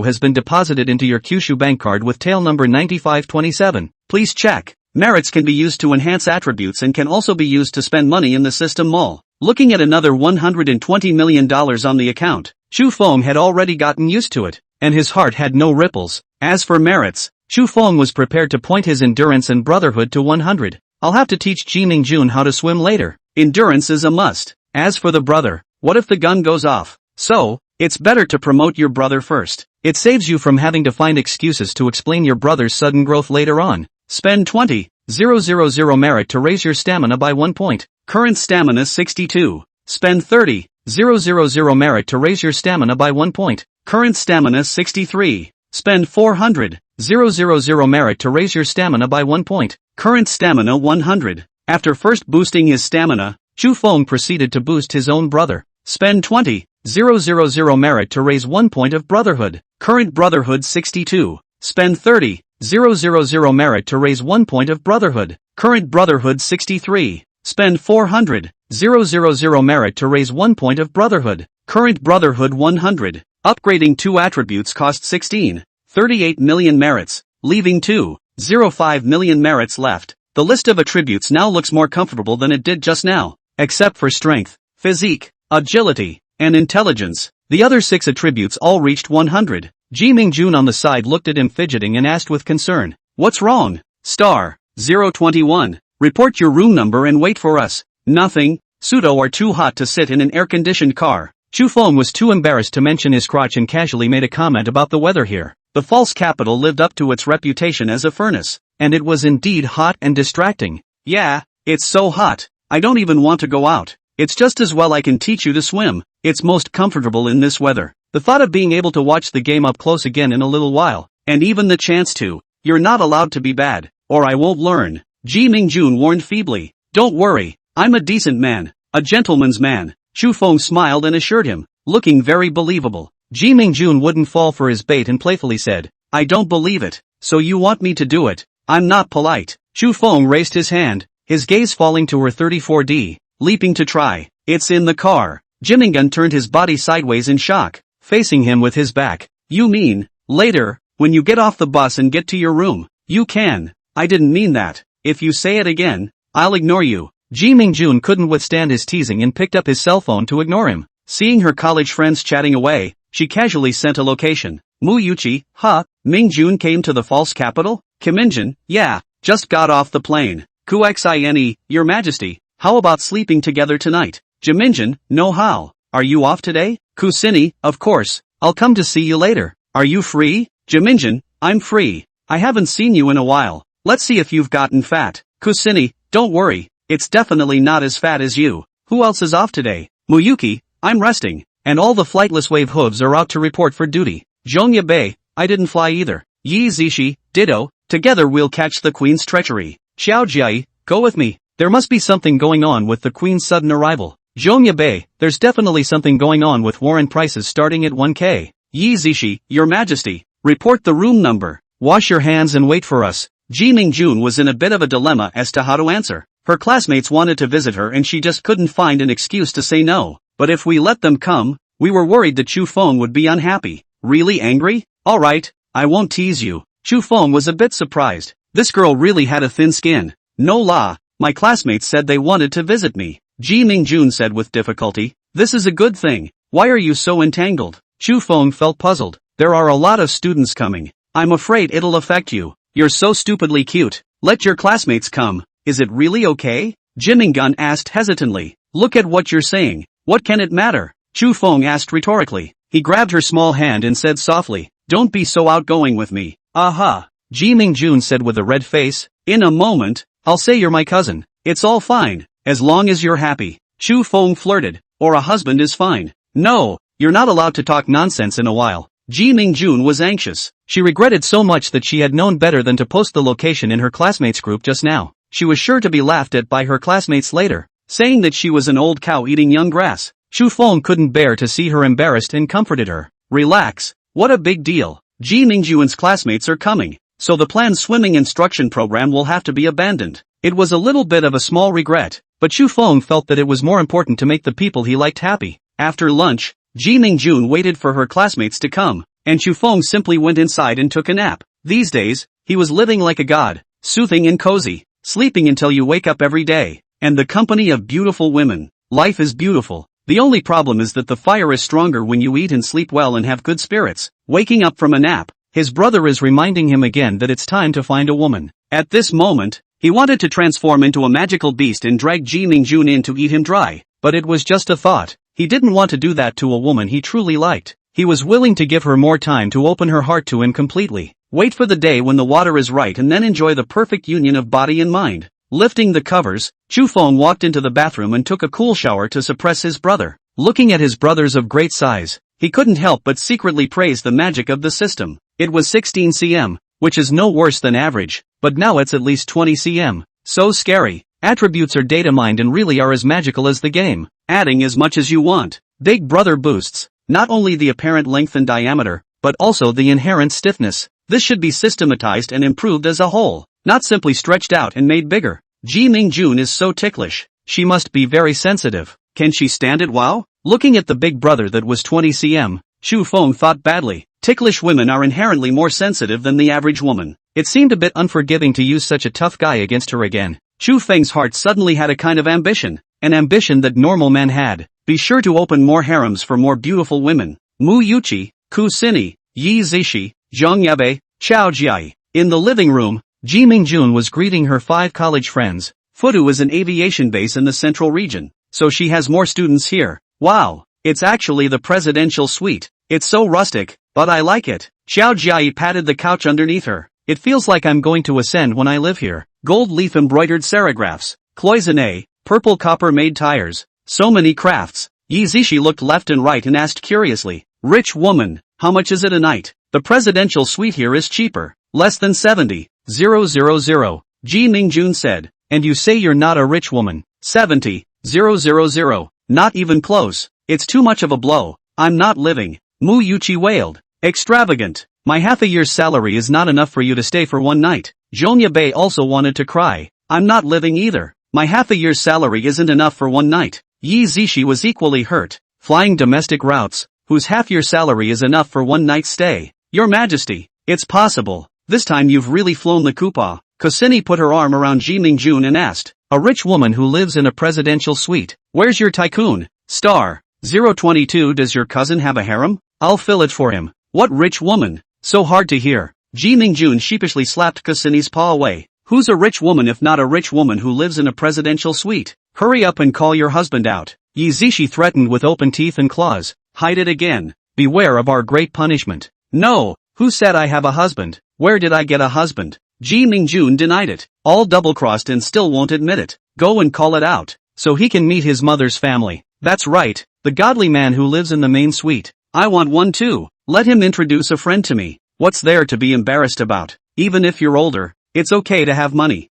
has been deposited into your Kyushu bank card with tail number 9527. Please check. Merits can be used to enhance attributes and can also be used to spend money in the system mall. Looking at another $120 million on the account, Chu Feng had already gotten used to it, and his heart had no ripples. As for merits, Chu Feng was prepared to point his endurance and brotherhood to 100. I'll have to teach Ji Mingjun how to swim later. Endurance is a must. As for the brother, what if the gun goes off? So, it's better to promote your brother first. It saves you from having to find excuses to explain your brother's sudden growth later on. Spend 20,000 merit to raise your stamina by 1 point. Current stamina 62. Spend 30,000 merit to raise your stamina by 1 point. Current stamina 63. Spend 400,000 merit to raise your stamina by 1 point. Current stamina 100. After first boosting his stamina, Chu Feng proceeded to boost his own brother. Spend 20,000 merit to raise 1 point of brotherhood. Current brotherhood 62. Spend 30,000 merit to raise 1 point of brotherhood. Current brotherhood 63. Spend 400,000 000 merit to raise 1 point of brotherhood. Current brotherhood 100. Upgrading 2 attributes cost 16.38 million merits, leaving 2.05 million merits left. The list of attributes now looks more comfortable than it did just now, except for strength, physique, agility, and intelligence. The other 6 attributes all reached 100. Ji Mingjun on the side looked at him fidgeting and asked with concern, "What's wrong?" Star 021. Report your room number and wait for us. Nothing. Pseudo are too hot to sit in an air-conditioned car. Chu Feng was too embarrassed to mention his crotch and casually made a comment about the weather here. The false capital lived up to its reputation as a furnace, and it was indeed hot and distracting. Yeah, it's so hot, I don't even want to go out. It's just as well I can teach you to swim. It's most comfortable in this weather. The thought of being able to watch the game up close again in a little while, and even the chance to. You're not allowed to be bad, or I won't learn. Ji Mingjun warned feebly. Don't worry, I'm a decent man, a gentleman's man. Chu Feng smiled and assured him, looking very believable. Ji Mingjun wouldn't fall for his bait and playfully said, I don't believe it, so you want me to do it? I'm not polite. Chu Feng raised his hand, his gaze falling to her 34D, leaping to try. It's in the car. Jimingun turned his body sideways in shock, facing him with his back. You mean, later, when you get off the bus and get to your room, you can. I didn't mean that. If you say it again, I'll ignore you. Ji Mingjun couldn't withstand his teasing and picked up his cell phone to ignore him. Seeing her college friends chatting away, she casually sent a location. Muyuchi, huh? Mingjun came to the false capital? Kiminjin, yeah, just got off the plane. Kuxine, Your Majesty, how about sleeping together tonight? Jiminjin, no how. Are you off today? Kusini, of course, I'll come to see you later. Are you free? Jiminjin, I'm free. I haven't seen you in a while. Let's see if you've gotten fat. Kusini, don't worry, it's definitely not as fat as you. Who else is off today? Muyuki, I'm resting, and all the flightless wave hooves are out to report for duty. Zhongya Bei, I didn't fly either. Yi Zishi, ditto, together we'll catch the queen's treachery. Xiao Jiai, go with me. There must be something going on with the queen's sudden arrival. Zhongya Bei, there's definitely something going on with Warren prices starting at 1K. Yi Zishi, Your Majesty, report the room number. Wash your hands and wait for us. Ji Mingjun was in a bit of a dilemma as to how to answer. Her classmates wanted to visit her and she just couldn't find an excuse to say no. But if we let them come, we were worried that Chu Feng would be unhappy. Really angry? Alright, I won't tease you. Chu Feng was a bit surprised. This girl really had a thin skin. No la, my classmates said they wanted to visit me. Ji Mingjun said with difficulty. This is a good thing. Why are you so entangled? Chu Feng felt puzzled. There are a lot of students coming. I'm afraid it'll affect you. You're so stupidly cute. Let your classmates come. Is it really okay? Jimingun asked hesitantly. Look at what you're saying. What can it matter? Chu Feng asked rhetorically. He grabbed her small hand and said softly, don't be so outgoing with me. Aha. Ji Mingjun said with a red face. In a moment, I'll say you're my cousin. It's all fine, as long as you're happy. Chu Feng flirted. Or a husband is fine. No, you're not allowed to talk nonsense in a while. Ji Mingjun was anxious. She regretted so much that she had known better than to post the location in her classmates group just now. She was sure to be laughed at by her classmates later, saying that she was an old cow eating young grass. Chu Feng couldn't bear to see her embarrassed and comforted her. Relax, what a big deal. Ji Mingjun's classmates are coming, so the planned swimming instruction program will have to be abandoned. It was a little bit of a small regret, but Chu Feng felt that it was more important to make the people he liked happy. After lunch, Ji Mingjun waited for her classmates to come, and Chu Feng simply went inside and took a nap. These days, he was living like a god, soothing and cozy, sleeping until you wake up every day, and the company of beautiful women. Life is beautiful. The only problem is that the fire is stronger when you eat and sleep well and have good spirits. Waking up from a nap, his brother is reminding him again that it's time to find a woman. At this moment, he wanted to transform into a magical beast and drag Ji Mingjun in to eat him dry, but it was just a thought. He didn't want to do that to a woman he truly liked. He was willing to give her more time to open her heart to him completely. Wait for the day when the water is right and then enjoy the perfect union of body and mind. Lifting the covers, Chu Feng walked into the bathroom and took a cool shower to suppress his brother. Looking at his brothers of great size, he couldn't help but secretly praise the magic of the system. It was 16 cm, which is no worse than average, but now it's at least 20 cm. So scary. Attributes are data mined and really are as magical as the game, adding as much as you want. Big Brother boosts, not only the apparent length and diameter, but also the inherent stiffness. This should be systematized and improved as a whole, not simply stretched out and made bigger. Ji Mingjun is so ticklish. She must be very sensitive. Can she stand it? Wow? Looking at the big brother that was 20 cm, Shu Feng thought badly. Ticklish women are inherently more sensitive than the average woman. It seemed a bit unforgiving to use such a tough guy against her again. Shu Feng's heart suddenly had a kind of ambition. An ambition that normal men had. Be sure to open more harems for more beautiful women. Mu Yuqi, Ku Sini, Yi Zishi, Zhang Yabe, Chao Jiai. In the living room, Ji Mingjun was greeting her 5 college friends. Fudu is an aviation base in the central region, so she has more students here. Wow, it's actually the presidential suite. It's so rustic, but I like it. Xiao Jiai patted the couch underneath her. It feels like I'm going to ascend when I live here. Gold leaf embroidered serigraphs, cloisonne, purple copper made tires. So many crafts. Yi Zishi looked left and right and asked curiously, "Rich woman, how much is it a night?" "The presidential suite here is cheaper. Less than 70,000. Ji Mingjun said. "And you say you're not a rich woman?" 70,000. Not even close. It's too much of a blow. I'm not living. Mu Yuqi wailed. Extravagant. My half a year's salary is not enough for you to stay for one night. Zhonya Bei also wanted to cry. I'm not living either. My half a year's salary isn't enough for one night. Yi Zishi was equally hurt. Flying domestic routes, whose half your salary is enough for one night's stay. Your Majesty, it's possible. This time you've really flown the coupa. Kosini put her arm around Ji Mingjun and asked, "A rich woman who lives in a presidential suite. Where's your tycoon? Star 022 Does your cousin have a harem? I'll fill it for him." What rich woman? So hard to hear. Ji Mingjun sheepishly slapped Kosini's paw away. Who's a rich woman if not a rich woman who lives in a presidential suite? Hurry up and call your husband out. Yi Zishi threatened with open teeth and claws. Hide it again. Beware of our great punishment. No, who said I have a husband? Where did I get a husband? Ji Mingjun denied it. All double-crossed and still won't admit it. Go and call it out, so he can meet his mother's family. That's right, the godly man who lives in the main suite. I want one too. Let him introduce a friend to me. What's there to be embarrassed about? Even if you're older, it's okay to have money.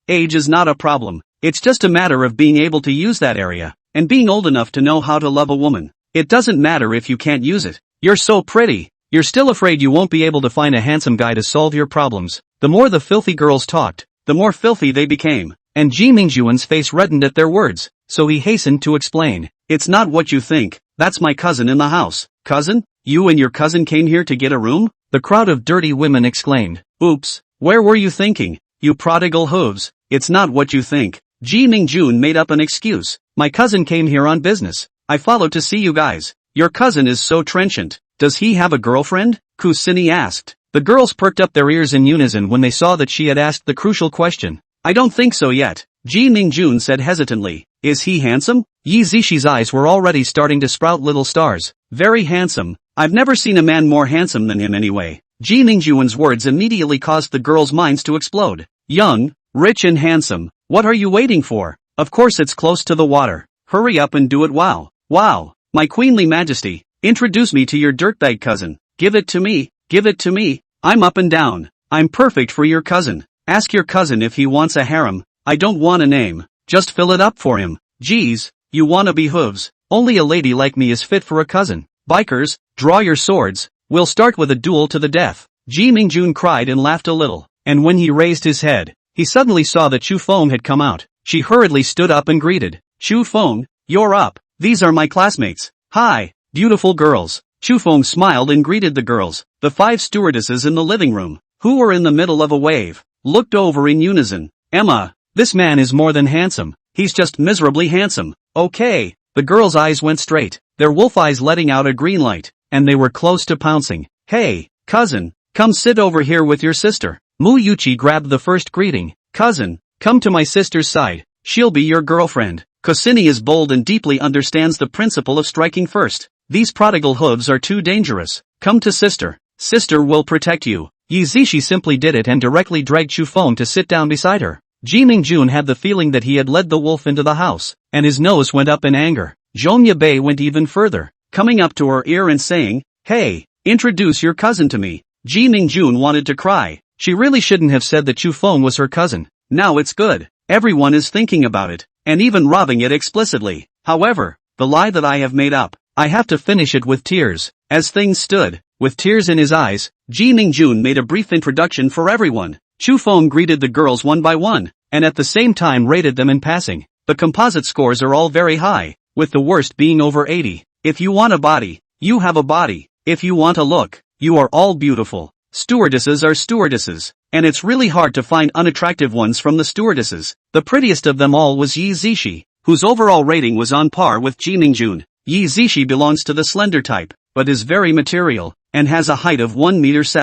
Age is not a problem. It's just a matter of being able to use that area, and being old enough to know how to love a woman. It doesn't matter if you can't use it. You're so pretty. You're still afraid you won't be able to find a handsome guy to solve your problems. The more the filthy girls talked, the more filthy they became, and Ji Mingjun's face reddened at their words, so he hastened to explain. It's not what you think. That's my cousin in the house. Cousin? You and your cousin came here to get a room? The crowd of dirty women exclaimed. Oops, where were you thinking? You prodigal hooves. It's not what you think. Ji Mingjun made up an excuse. My cousin came here on business. I followed to see you guys. Your cousin is so trenchant. Does he have a girlfriend? Kusini asked. The girls perked up their ears in unison when they saw that she had asked the crucial question. I don't think so yet, Ji Mingjun said hesitantly. Is he handsome? Yi Zishi's eyes were already starting to sprout little stars. Very handsome. I've never seen a man more handsome than him anyway. Ji Mingjun's words immediately caused the girls' minds to explode. Young, rich and handsome. What are you waiting for? Of course it's close to the water. Hurry up and do it. Wow. Wow. My queenly majesty. Introduce me to your dirtbag cousin. Give it to me. Give it to me. I'm up and down. I'm perfect for your cousin. Ask your cousin if he wants a harem. I don't want a name. Just fill it up for him. Geez, you wanna be hooves. Only a lady like me is fit for a cousin. Bikers, draw your swords. We'll start with a duel to the death. Ji Mingjun cried and laughed a little, and when he raised his head, he suddenly saw that Chu Feng had come out. She hurriedly stood up and greeted. Chu Feng, you're up. These are my classmates. Hi, beautiful girls. Chu Feng smiled and greeted the girls, the 5 stewardesses in the living room, who were in the middle of a wave, looked over in unison. Emma, this man is more than handsome. He's just miserably handsome. Okay. The girls' eyes went straight, their wolf eyes letting out a green light, and they were close to pouncing. Hey, cousin, come sit over here with your sister. Mu Yuqi grabbed the first greeting. Cousin, come to my sister's side. She'll be your girlfriend. Kosini is bold and deeply understands the principle of striking first. These prodigal hooves are too dangerous. Come to sister. Sister will protect you. Yi Zishi simply did it and directly dragged Chu Feng to sit down beside her. Ji Mingjun had the feeling that he had led the wolf into the house, and his nose went up in anger. Zhonya Bei went even further, coming up to her ear and saying, Hey, introduce your cousin to me. Ji Mingjun wanted to cry. She really shouldn't have said that Chu Feng was her cousin. Now it's good. Everyone is thinking about it, and even robbing it explicitly. However, the lie that I have made up, I have to finish it with tears. As things stood, with tears in his eyes, Ji Mingjun made a brief introduction for everyone. Chu Feng greeted the girls one by one, and at the same time rated them in passing. The composite scores are all very high, with the worst being over 80. If you want a body, you have a body. If you want a look, you are all beautiful. Stewardesses are stewardesses, and it's really hard to find unattractive ones from the stewardesses. The prettiest of them all was Yi Zishi, whose overall rating was on par with Ji Mingjun. Yi Zishi belongs to the slender type, but is very material, and has a height of 1.7 meters.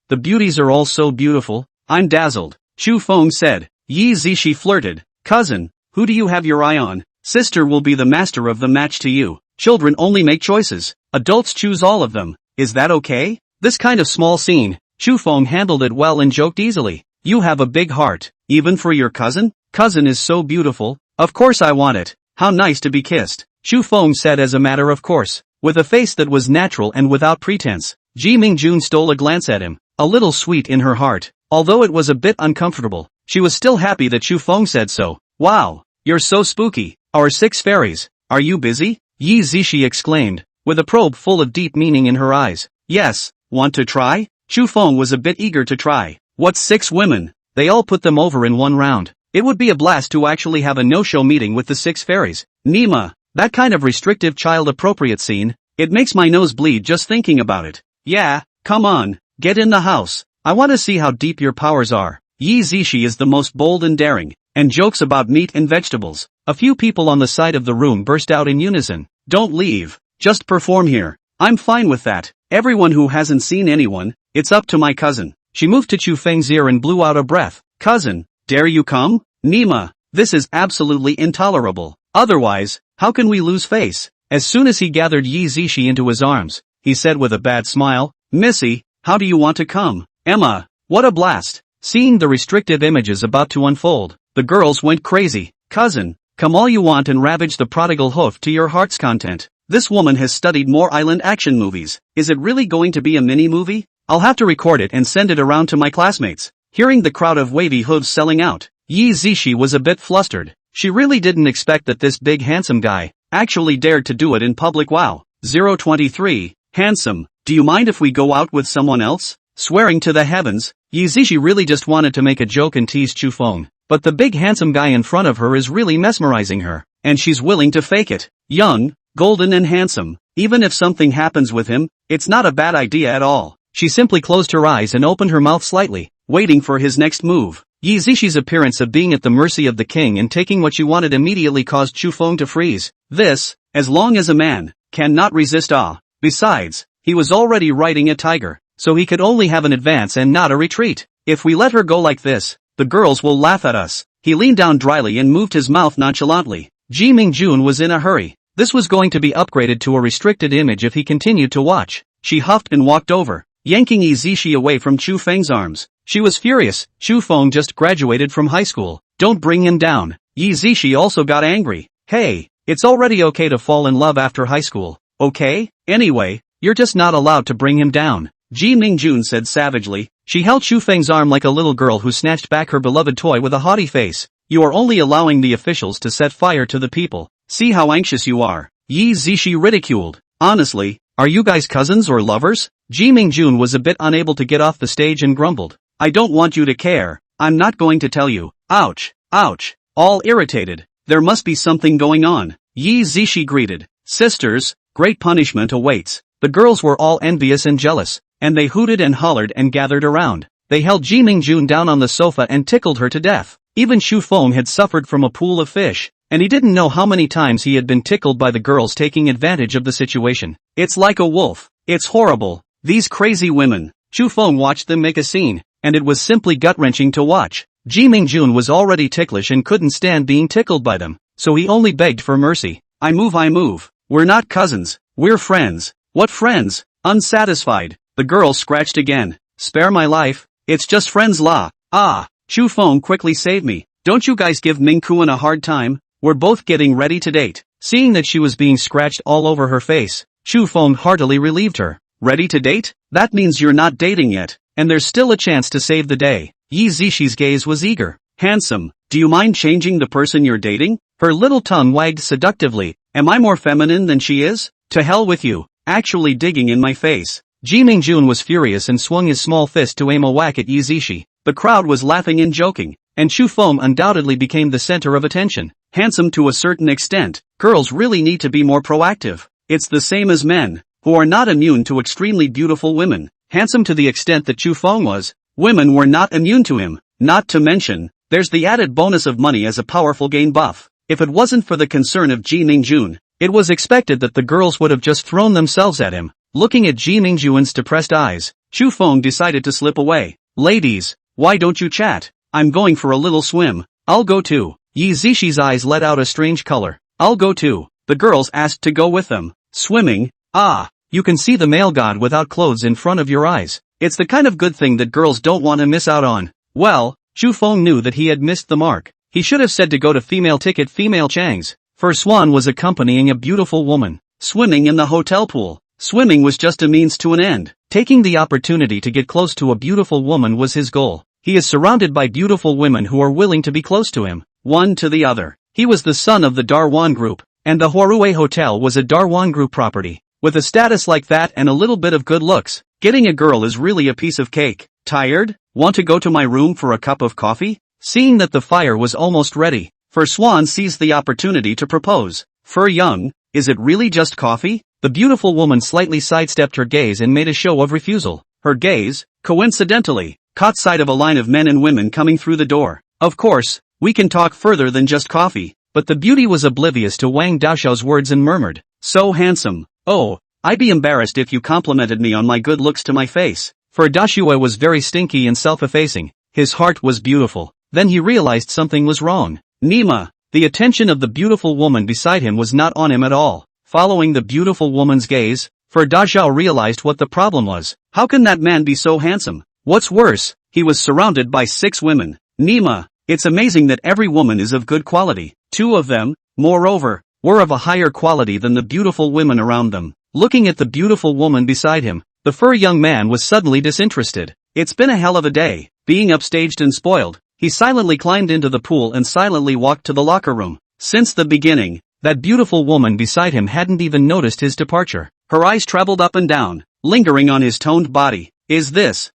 The beauties are all so beautiful, I'm dazzled, Chu Feng said. Yi Zishi flirted. Cousin, who do you have your eye on? Sister will be the master of the match to you. Children only make choices, adults choose all of them. Is that okay? This kind of small scene, Chu Feng handled it well and joked easily. You have a big heart, even for your cousin? Cousin is so beautiful. Of course I want it. How nice to be kissed, Chu Feng said as a matter of course, with a face that was natural and without pretense. Ji Mingjun stole a glance at him, a little sweet in her heart. Although it was a bit uncomfortable, she was still happy that Chu Feng said so. Wow, you're so spooky. Our 6 fairies. Are you busy? Yi Zishi exclaimed, with a probe full of deep meaning in her eyes. Yes, want to try? Chu Feng was a bit eager to try. What's 6 women? They all put them over in one round. It would be a blast to actually have a no-show meeting with the 6 fairies. Nima, that kind of restrictive child-appropriate scene, it makes my nose bleed just thinking about it. Yeah, come on, get in the house. I want to see how deep your powers are. Yi Zishi is the most bold and daring, and jokes about meat and vegetables. A few people on the side of the room burst out in unison. Don't leave, just perform here. I'm fine with that. Everyone who hasn't seen anyone, it's up to my cousin. She moved to Chu Feng's ear and blew out a breath. Cousin, dare you come? Nima, this is absolutely intolerable. Otherwise, how can we lose face? As soon as he gathered Yi Zishi into his arms, he said with a bad smile, Missy, how do you want to come? Emma, what a blast. Seeing the restrictive images about to unfold, the girls went crazy. Cousin, come all you want and ravage the prodigal hoof to your heart's content. This woman has studied more island action movies. Is it really going to be a mini-movie? I'll have to record it and send it around to my classmates. Hearing the crowd of wavy hooves selling out, Yi Zishi was a bit flustered. She really didn't expect that this big handsome guy actually dared to do it in public. Wow. 023, handsome, do you mind if we go out with someone else? Swearing to the heavens, Yi Zishi really just wanted to make a joke and tease Chu Feng. But the big handsome guy in front of her is really mesmerizing her, and she's willing to fake it. Young, golden and handsome, even if something happens with him, it's not a bad idea at all. She simply closed her eyes and opened her mouth slightly, waiting for his next move. Yi Zishi's appearance of being at the mercy of the king and taking what she wanted immediately caused Chu Feng to freeze. This, as long as a man cannot resist awe. Besides, he was already riding a tiger, so he could only have an advance and not a retreat. If we let her go like this, the girls will laugh at us. He leaned down dryly and moved his mouth nonchalantly. Ji Mingjun was in a hurry. This was going to be upgraded to a restricted image if he continued to watch. She huffed and walked over, yanking Yi Zishi away from Chu Feng's arms. She was furious. Chu Feng just graduated from high school. Don't bring him down. Yi Zishi also got angry. Hey, it's already okay to fall in love after high school, okay? Anyway, you're just not allowed to bring him down, Ji Mingjun said savagely. She held Chu Feng's arm like a little girl who snatched back her beloved toy with a haughty face. You are only allowing the officials to set fire to the people. See how anxious you are. Yi Zishi ridiculed. Honestly, are you guys cousins or lovers? Ji Mingjun was a bit unable to get off the stage and grumbled. I don't want you to care. I'm not going to tell you. Ouch, ouch. All irritated. There must be something going on. Yi Zishi greeted. Sisters, great punishment awaits. The girls were all envious and jealous, and they hooted and hollered and gathered around. They held Ji Mingjun down on the sofa and tickled her to death. Even Chu Feng had suffered from a pool of fish, and he didn't know how many times he had been tickled by the girls taking advantage of the situation. It's like a wolf. It's horrible. These crazy women. Chu Feng watched them make a scene, and it was simply gut-wrenching to watch. Ji Mingjun was already ticklish and couldn't stand being tickled by them, so he only begged for mercy. I move. We're not cousins. We're friends. What friends? Unsatisfied, the girl scratched again. Spare my life. It's just friends la. Ah, Chu Feng quickly save me. Don't you guys give Mingkuan a hard time? We're both getting ready to date. Seeing that she was being scratched all over her face, Chu Feng heartily relieved her. Ready to date? That means you're not dating yet, and there's still a chance to save the day. Yi Zishi's gaze was eager. Handsome, do you mind changing the person you're dating? Her little tongue wagged seductively. Am I more feminine than she is? To hell with you. Actually digging in my face. Ji Mingjun was furious and swung his small fist to aim a whack at Yi Zishi. The crowd was laughing and joking, and Chu Feng undoubtedly became the center of attention. handsome to a certain extent. Girls really need to be more proactive. It's the same as men, who are not immune to extremely beautiful women. Handsome to the extent that Chu Feng was, women were not immune to him. Not to mention, there's the added bonus of money as a powerful gain buff. If it wasn't for the concern of Ji Mingjun, it was expected that the girls would have just thrown themselves at him. Looking at Ji Mingjun's depressed eyes, Chu Feng decided to slip away. Ladies, why don't you chat? I'm going for a little swim. I'll go too. Yi Zishi's eyes let out a strange color. I'll go too. The girls asked to go with them. Swimming? Ah, you can see the male god without clothes in front of your eyes. It's the kind of good thing that girls don't want to miss out on. Well, Chu Feng knew that he had missed the mark. He should have said to go to female ticket female Chang's. For Swan was accompanying a beautiful woman. Swimming in the hotel pool. Swimming was just a means to an end. Taking the opportunity to get close to a beautiful woman was his goal. He is surrounded by beautiful women who are willing to be close to him, one to the other. He was the son of the Darwan Group, and the Huarue Hotel was a Darwan Group property. With a status like that and a little bit of good looks, getting a girl is really a piece of cake. Tired? Want to go to my room for a cup of coffee? Seeing that the fire was almost ready, Swan seized the opportunity to propose. Young, is it really just coffee? The beautiful woman slightly sidestepped her gaze and made a show of refusal. Her gaze, coincidentally, caught sight of a line of men and women coming through the door. Of course, we can talk further than just coffee. But the beauty was oblivious to Wang Daoshao's words and murmured, so handsome. Oh, I'd be embarrassed if you complimented me on my good looks to my face. For Daoshue was very stinky and self-effacing. His heart was beautiful. Then he realized something was wrong. Nima, the attention of the beautiful woman beside him was not on him at all. Following the beautiful woman's gaze, Daoshao realized what the problem was. How can that man be so handsome? What's worse, he was surrounded by 6 women. Nima, it's amazing that every woman is of good quality. 2 of them, moreover, were of a higher quality than the beautiful women around them. Looking at the beautiful woman beside him, the young man was suddenly disinterested. It's been a hell of a day. Being upstaged and spoiled, he silently climbed into the pool and silently walked to the locker room. Since the beginning, that beautiful woman beside him hadn't even noticed his departure. Her eyes traveled up and down, lingering on his toned body. Is this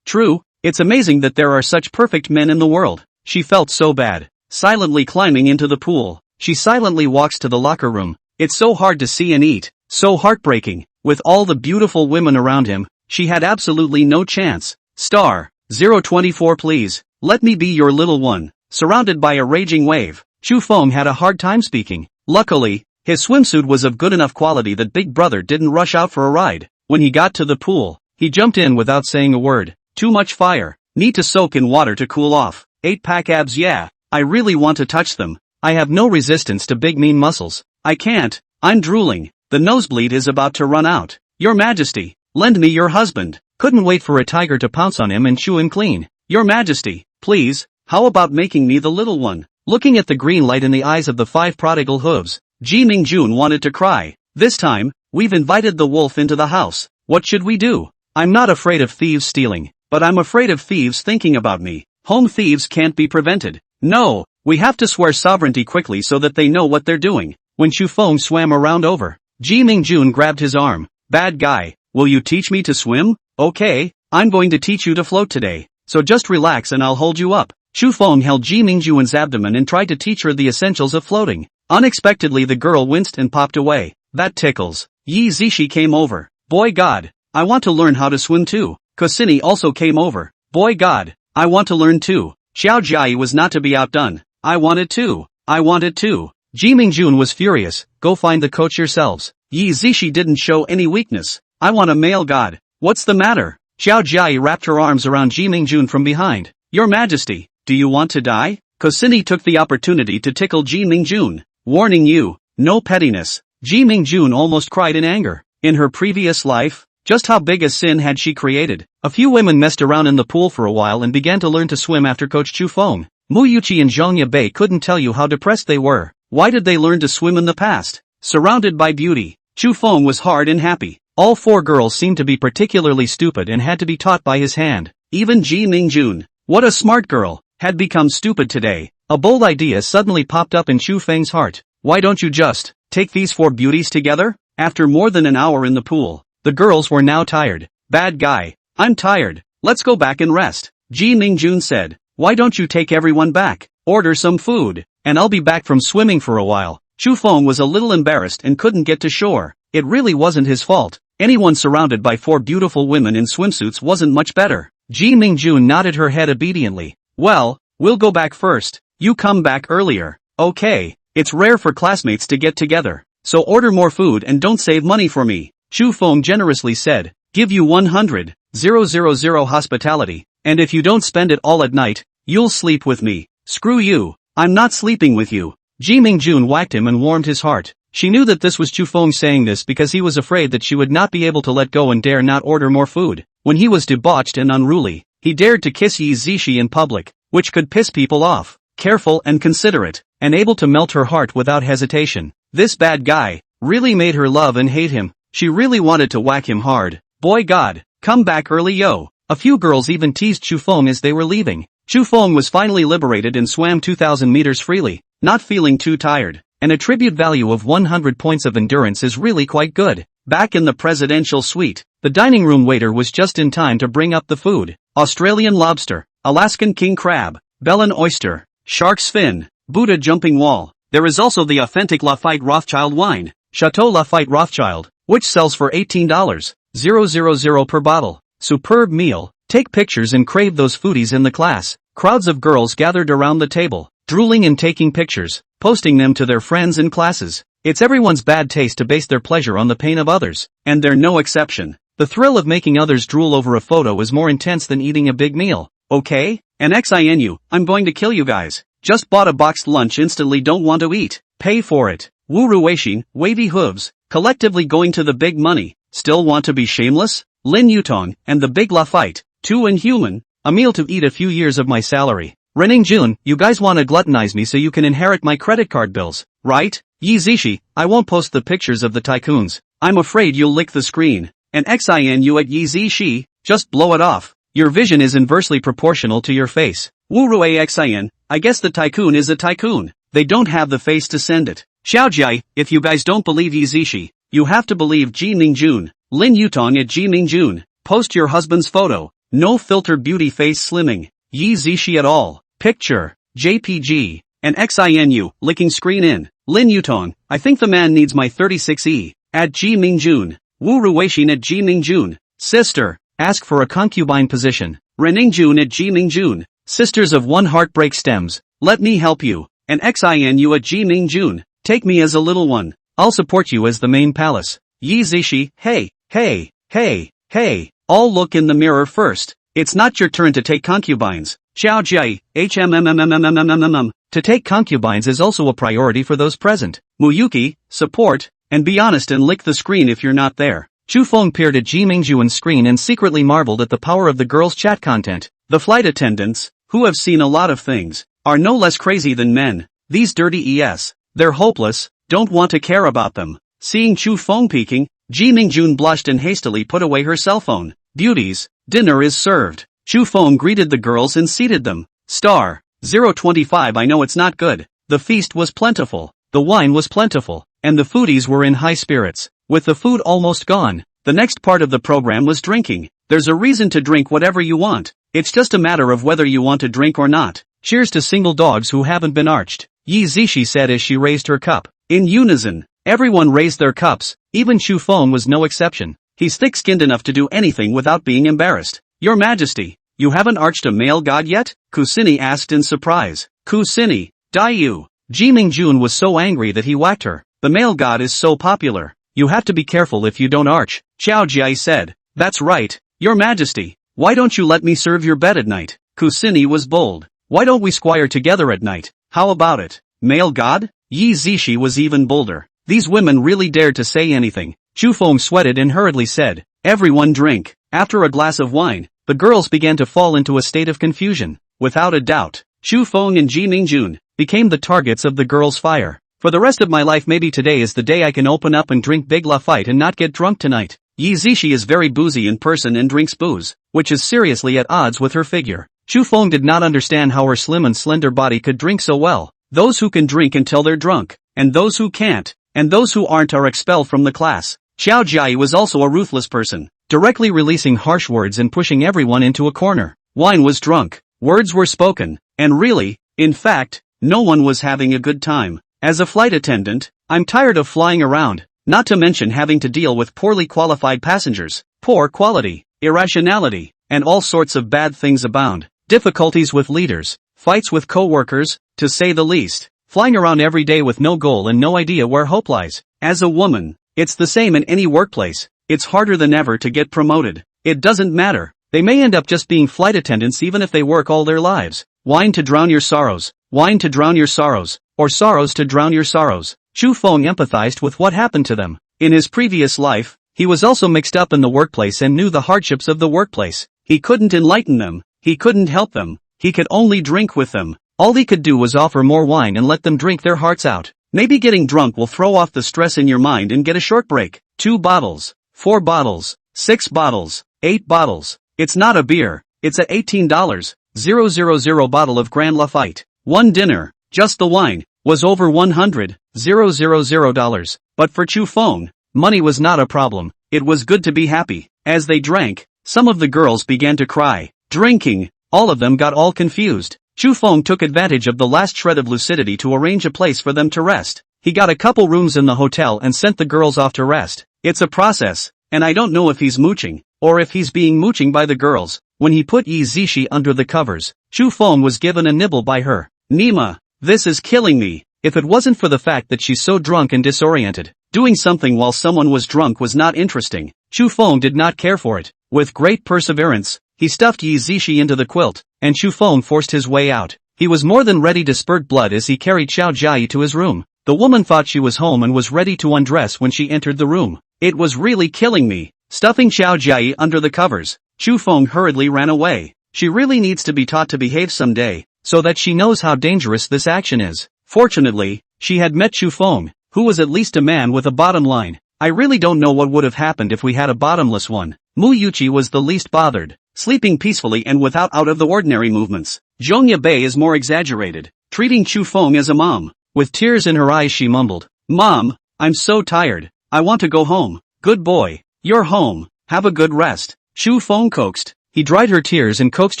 true? It's amazing that there are such perfect men in the world. She felt so bad. Silently climbing into the pool, she silently walks to the locker room. It's so hard to see and eat, so heartbreaking. With all the beautiful women around him, she had absolutely no chance. Star 024 please, let me be your little one. Surrounded by a raging wave, Chu Feng had a hard time speaking. Luckily, his swimsuit was of good enough quality that Big Brother didn't rush out for a ride. When he got to the pool, he jumped in without saying a word. Too much fire. Need to soak in water to cool off. 8-pack abs, yeah. I really want to touch them. I have no resistance to big mean muscles. I can't. I'm drooling. The nosebleed is about to run out. Your Majesty, lend me your husband. Couldn't wait for a tiger to pounce on him and chew him clean. Your Majesty, please, how about making me the little one? Looking at the green light in the eyes of the 5 prodigal hooves, Ji Mingjun wanted to cry. This time, we've invited the wolf into the house. What should we do? I'm not afraid of thieves stealing, but I'm afraid of thieves thinking about me. Home thieves can't be prevented. No, we have to swear sovereignty quickly so that they know what they're doing. When Chu Feng swam around over, Ji Mingjun grabbed his arm. Bad guy, will you teach me to swim? Okay, I'm going to teach you to float today. So just relax and I'll hold you up. Chu Feng held Ji Mingjun's abdomen and tried to teach her the essentials of floating. Unexpectedly the girl winced and popped away. That tickles. Yi Zishi came over. Boy god, I want to learn how to swim too. Kosini also came over. Boy god, I want to learn too. Xiao Jiai was not to be outdone. I want it too. Ji Mingjun was furious. Go find the coach yourselves. Yi Zishi didn't show any weakness. I want a male god. What's the matter? Xiao Jiai wrapped her arms around Ji Mingjun from behind. Your Majesty, do you want to die? Kosini took the opportunity to tickle Ji Mingjun. Warning you, no pettiness. Ji Mingjun almost cried in anger. In her previous life, just how big a sin had she created? A few women messed around in the pool for a while and began to learn to swim after Coach Chu Feng. Mu Yuqi and Zhongya Bei couldn't tell you how depressed they were. Why did they learn to swim in the past? Surrounded by beauty, Chu Feng was hard and happy. All 4 girls seemed to be particularly stupid and had to be taught by his hand. Even Ji Mingjun, what a smart girl, had become stupid today. A bold idea suddenly popped up in Chu Feng's heart. Why don't you just take these 4 beauties together? After more than an hour in the pool, the girls were now tired. Bad guy, I'm tired. Let's go back and rest. Ji Mingjun said. Why don't you take everyone back? Order some food. and I'll be back from swimming for a while. Chu Feng was a little embarrassed and couldn't get to shore. It really wasn't his fault. Anyone surrounded by 4 beautiful women in swimsuits wasn't much better. Ji Mingjun nodded her head obediently. Well, we'll go back first. You come back earlier. Okay. It's rare for classmates to get together. So order more food and don't save money for me. Chu Feng generously said. Give you 100,000 hospitality. And if you don't spend it all at night, you'll sleep with me. Screw you. I'm not sleeping with you. Ji Mingjun whacked him and warmed his heart. She knew that this was Chu Feng saying this because he was afraid that she would not be able to let go and dare not order more food. When he was debauched and unruly, he dared to kiss Yi Zishi in public, which could piss people off. Careful and considerate, and able to melt her heart without hesitation. This bad guy really made her love and hate him. She really wanted to whack him hard. Boy God, come back early yo. A few girls even teased Chu Feng as they were leaving. Chu Feng was finally liberated and swam 2,000 meters freely, not feeling too tired. An attribute value of 100 points of endurance is really quite good. Back in the presidential suite, the dining room waiter was just in time to bring up the food. Australian lobster, Alaskan king crab, Bellin oyster, shark's fin, Buddha jumping wall. There is also the authentic Lafite Rothschild wine, Chateau Lafite Rothschild, which sells for $18,000 per bottle. Superb meal. Take pictures and crave those foodies in the class. Crowds of girls gathered around the table, drooling and taking pictures, posting them to their friends and classes. It's everyone's bad taste to base their pleasure on the pain of others, and they're no exception. The thrill of making others drool over a photo is more intense than eating a big meal. Okay? And XINU, I'm going to kill you guys. Just bought a boxed lunch instantly don't want to eat. Pay for it. Wu Ruixin, wavy hooves, collectively going to the big money. Still want to be shameless? Lin Yutong, and the big Lafite, too inhuman. A meal to eat a few years of my salary. Renning Jun, you guys want to gluttonize me so you can inherit my credit card bills, right? Yi Zishi, I won't post the pictures of the tycoons. I'm afraid you'll lick the screen. And XINU at Yi Zishi, just blow it off. Your vision is inversely proportional to your face. Wu Rui XIN, I guess the tycoon is a tycoon. They don't have the face to send it. Xiaojia, if you guys don't believe Yi Zishi, you have to believe Ji Mingjun. Lin Yutong at Ji Mingjun, post your husband's photo. No filter beauty face slimming. Yi Zishi at all. Picture. JPG. And XINU, licking screen in. Lin Yutong, I think the man needs my 36E. At Ji Mingjun. Wu Ruixin at Ji Mingjun. Sister, ask for a concubine position. Reningjun at Ji Mingjun. Sisters of one heartbreak stems, let me help you. And XINU at Ji Mingjun, take me as a little one. I'll support you as the main palace. Yi Zishi, hey, hey, hey, hey. All look in the mirror first. It's not your turn to take concubines. Xiao Jia, HMMMMMMMMM. To take concubines is also a priority for those present. Muyuki, support, and be honest and lick the screen if you're not there. Chu Feng peered at Ji Mingjuan's screen and secretly marveled at the power of the girls' chat content. The flight attendants, who have seen a lot of things, are no less crazy than men. These dirty ES. They're hopeless, don't want to care about them. Seeing Chu Feng peeking, Ji Mingjun blushed and hastily put away her cell phone. Beauties, dinner is served. Chu Feng greeted the girls and seated them. Star 025. I know it's not good. The feast was plentiful, the wine was plentiful, and the foodies were in high spirits. With the food almost gone, the next part of the program was drinking. There's a reason to drink whatever you want. It's just a matter of whether you want to drink or not. Cheers to single dogs who haven't been arched. Yi Zishi said as she raised her cup. In unison, everyone raised their cups. Even Chu Feng was no exception. He's thick-skinned enough to do anything without being embarrassed. Your Majesty, you haven't arched a male god yet? Kusini asked in surprise. Kusini, Daiyu. Ji Mingjun was so angry that he whacked her. The male god is so popular. You have to be careful if you don't arch. Xiao Jia said. That's right, Your Majesty. Why don't you let me serve your bed at night? Kusini was bold. Why don't we squire together at night? How about it? Male god? Yi Zishi was even bolder. These women really dared to say anything. Chu Feng sweated and hurriedly said, everyone drink. After a glass of wine, the girls began to fall into a state of confusion. Without a doubt, Chu Feng and Ji Mingjun became the targets of the girls' fire. For the rest of my life, maybe today is the day I can open up and drink big Lafite and not get drunk tonight. Yi Zishi is very boozy in person and drinks booze, which is seriously at odds with her figure. Chu Feng did not understand how her slim and slender body could drink so well. Those who can drink until they're drunk, and those who can't, and those who aren't are expelled from the class. Xiao Jia was also a ruthless person, directly releasing harsh words and pushing everyone into a corner. Wine was drunk, words were spoken, and really, in fact, No one was having a good time. As a flight attendant, I'm tired of flying around, not to mention having to deal with poorly qualified passengers, poor quality, irrationality, and all sorts of bad things abound. Difficulties with leaders, fights with co-workers, to say the least. Flying around every day with no goal and no idea where hope lies. As a woman, it's the same in any workplace. It's harder than ever to get promoted. It doesn't matter. They may end up just being flight attendants even if they work all their lives. Wine to drown your sorrows. Wine to drown your sorrows. Or sorrows to drown your sorrows. Chu Feng empathized with what happened to them. In his previous life, he was also mixed up in the workplace and knew the hardships of the workplace. He couldn't enlighten them. He couldn't help them. He could only drink with them. All he could do was offer more wine and let them drink their hearts out. Maybe getting drunk will throw off the stress in your mind and get a short break. 2 bottles, 4 bottles, 6 bottles, 8 bottles. It's not a beer. It's a $18,000 bottle of Grand Lafite. One dinner, just the wine, was over $100,000. But for Chu Feng, money was not a problem. It was good to be happy. As they drank, some of the girls began to cry. Drinking, all of them got all confused. Chu Feng took advantage of the last shred of lucidity to arrange a place for them to rest. He got a couple rooms in the hotel and sent the girls off to rest. It's a process, and I don't know if he's mooching, or if he's being mooching by the girls. When he put Yi Zishi under the covers, Chu Feng was given a nibble by her. Nima, this is killing me. If it wasn't for the fact that she's so drunk and disoriented, doing something while someone was drunk was not interesting. Chu Feng did not care for it. With great perseverance, he stuffed Yi Zishi into the quilt, and Chu Feng forced his way out. He was more than ready to spurt blood as he carried Xiao Jiayi to his room. The woman thought she was home and was ready to undress when she entered the room. It was really killing me. Stuffing Xiao Jiayi under the covers, Chu Feng hurriedly ran away. She really needs to be taught to behave someday, so that she knows how dangerous this action is. Fortunately, she had met Chu Feng, who was at least a man with a bottom line. I really don't know what would have happened if we had a bottomless one. Mu Yuqi was the least bothered, sleeping peacefully and without out-of-the-ordinary movements. Zhongya Bei is more exaggerated, treating Chu Feng as a mom. With tears in her eyes she mumbled, "Mom, I'm so tired. I want to go home." "Good boy. You're home. Have a good rest." Chu Feng coaxed. He dried her tears and coaxed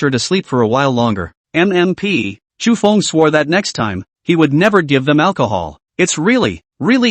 her to sleep for a while longer. MMP. Chu Feng swore that next time, he would never give them alcohol. It's really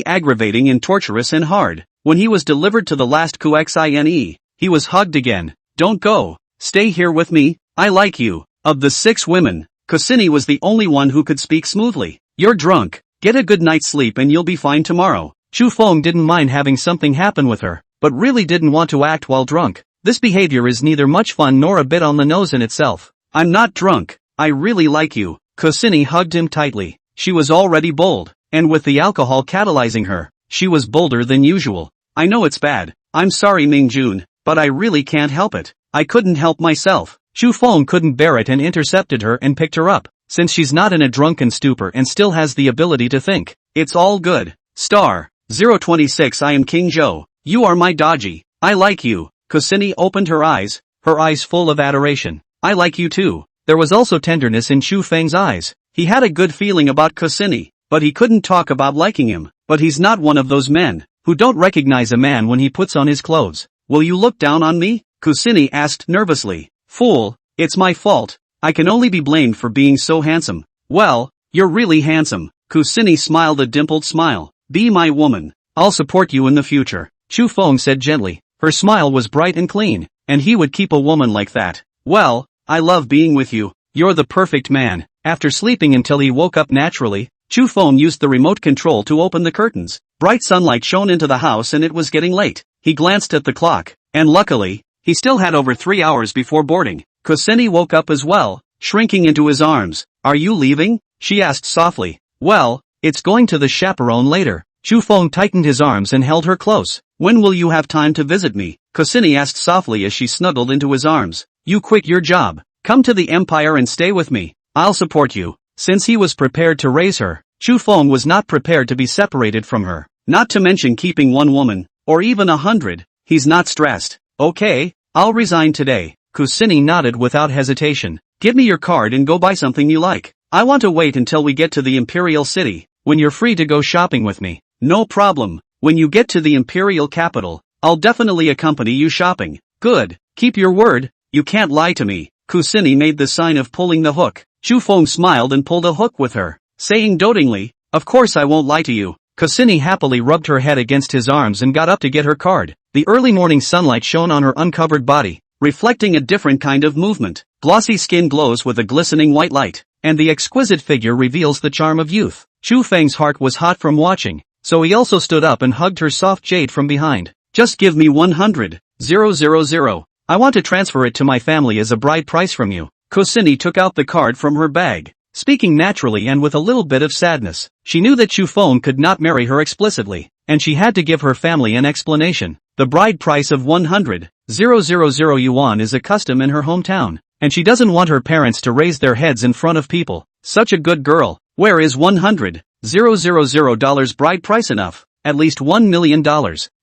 aggravating and torturous and hard. When he was delivered to the last Kuxine, he was hugged again. "Don't go. Stay here with me. I like you." Of the 6 women, Kusini was the only one who could speak smoothly. "You're drunk. Get a good night's sleep and you'll be fine tomorrow." Chu Feng didn't mind having something happen with her, but really didn't want to act while drunk. This behavior is neither much fun nor a bit on the nose in itself. "I'm not drunk. I really like you." Kusini hugged him tightly. She was already bold, and with the alcohol catalyzing her, she was bolder than usual. "I know it's bad. I'm sorry Mingjun, but I really can't help it. I couldn't help myself." Chu Feng couldn't bear it and intercepted her and picked her up. Since she's not in a drunken stupor and still has the ability to think, it's all good. Star 026 I am King Zhou. You are my Daji. I like you. Kusini opened her eyes full of adoration. "I like you too." There was also tenderness in Chu Feng's eyes. He had a good feeling about Kusini, but he couldn't talk about liking him. But he's not one of those men who don't recognize a man when he puts on his clothes. "Will you look down on me?" Kusini asked nervously. "Fool, it's my fault. I can only be blamed for being so handsome." "Well, you're really handsome." Kusini smiled a dimpled smile. "Be my woman. I'll support you in the future," Chu Feng said gently. Her smile was bright and clean, and he would keep a woman like that. "Well, I love being with you. You're the perfect man." After sleeping until he woke up naturally, Chu Feng used the remote control to open the curtains. Bright sunlight shone into the house and it was getting late. He glanced at the clock, and luckily, he still had over 3 hours before boarding. Kusini woke up as well, shrinking into his arms. "Are you leaving?" she asked softly. "Well, it's going to the chaperone later." Chu Feng tightened his arms and held her close. "When will you have time to visit me?" Kusini asked softly as she snuggled into his arms. "You quit your job. Come to the Empire and stay with me. I'll support you." Since he was prepared to raise her, Chu Feng was not prepared to be separated from her. Not to mention keeping one woman, or even 100, he's not stressed. "Okay, I'll resign today." Kusini nodded without hesitation. "Give me your card and go buy something you like. I want to wait until we get to the Imperial City, when you're free to go shopping with me." "No problem. When you get to the Imperial capital, I'll definitely accompany you shopping." "Good. Keep your word. You can't lie to me." Kusini made the sign of pulling the hook. Chu Feng smiled and pulled a hook with her. saying dotingly, "Of course I won't lie to you." Kusini happily rubbed her head against his arms and got up to get her card. The early morning sunlight shone on her uncovered body, reflecting a different kind of movement. Glossy skin glows with a glistening white light, and the exquisite figure reveals the charm of youth. Chu Feng's heart was hot from watching, so he also stood up and hugged her soft jade from behind. "Just give me 100,000. I want to transfer it to my family as a bride price from you." Kusini took out the card from her bag, speaking naturally and with a little bit of sadness. She knew that Chu Feng could not marry her explicitly, and she had to give her family an explanation. The bride price of 100,000 yuan is a custom in her hometown, and she doesn't want her parents to raise their heads in front of people. Such a good girl. Where is $100,000 bride price enough? At least $1 million.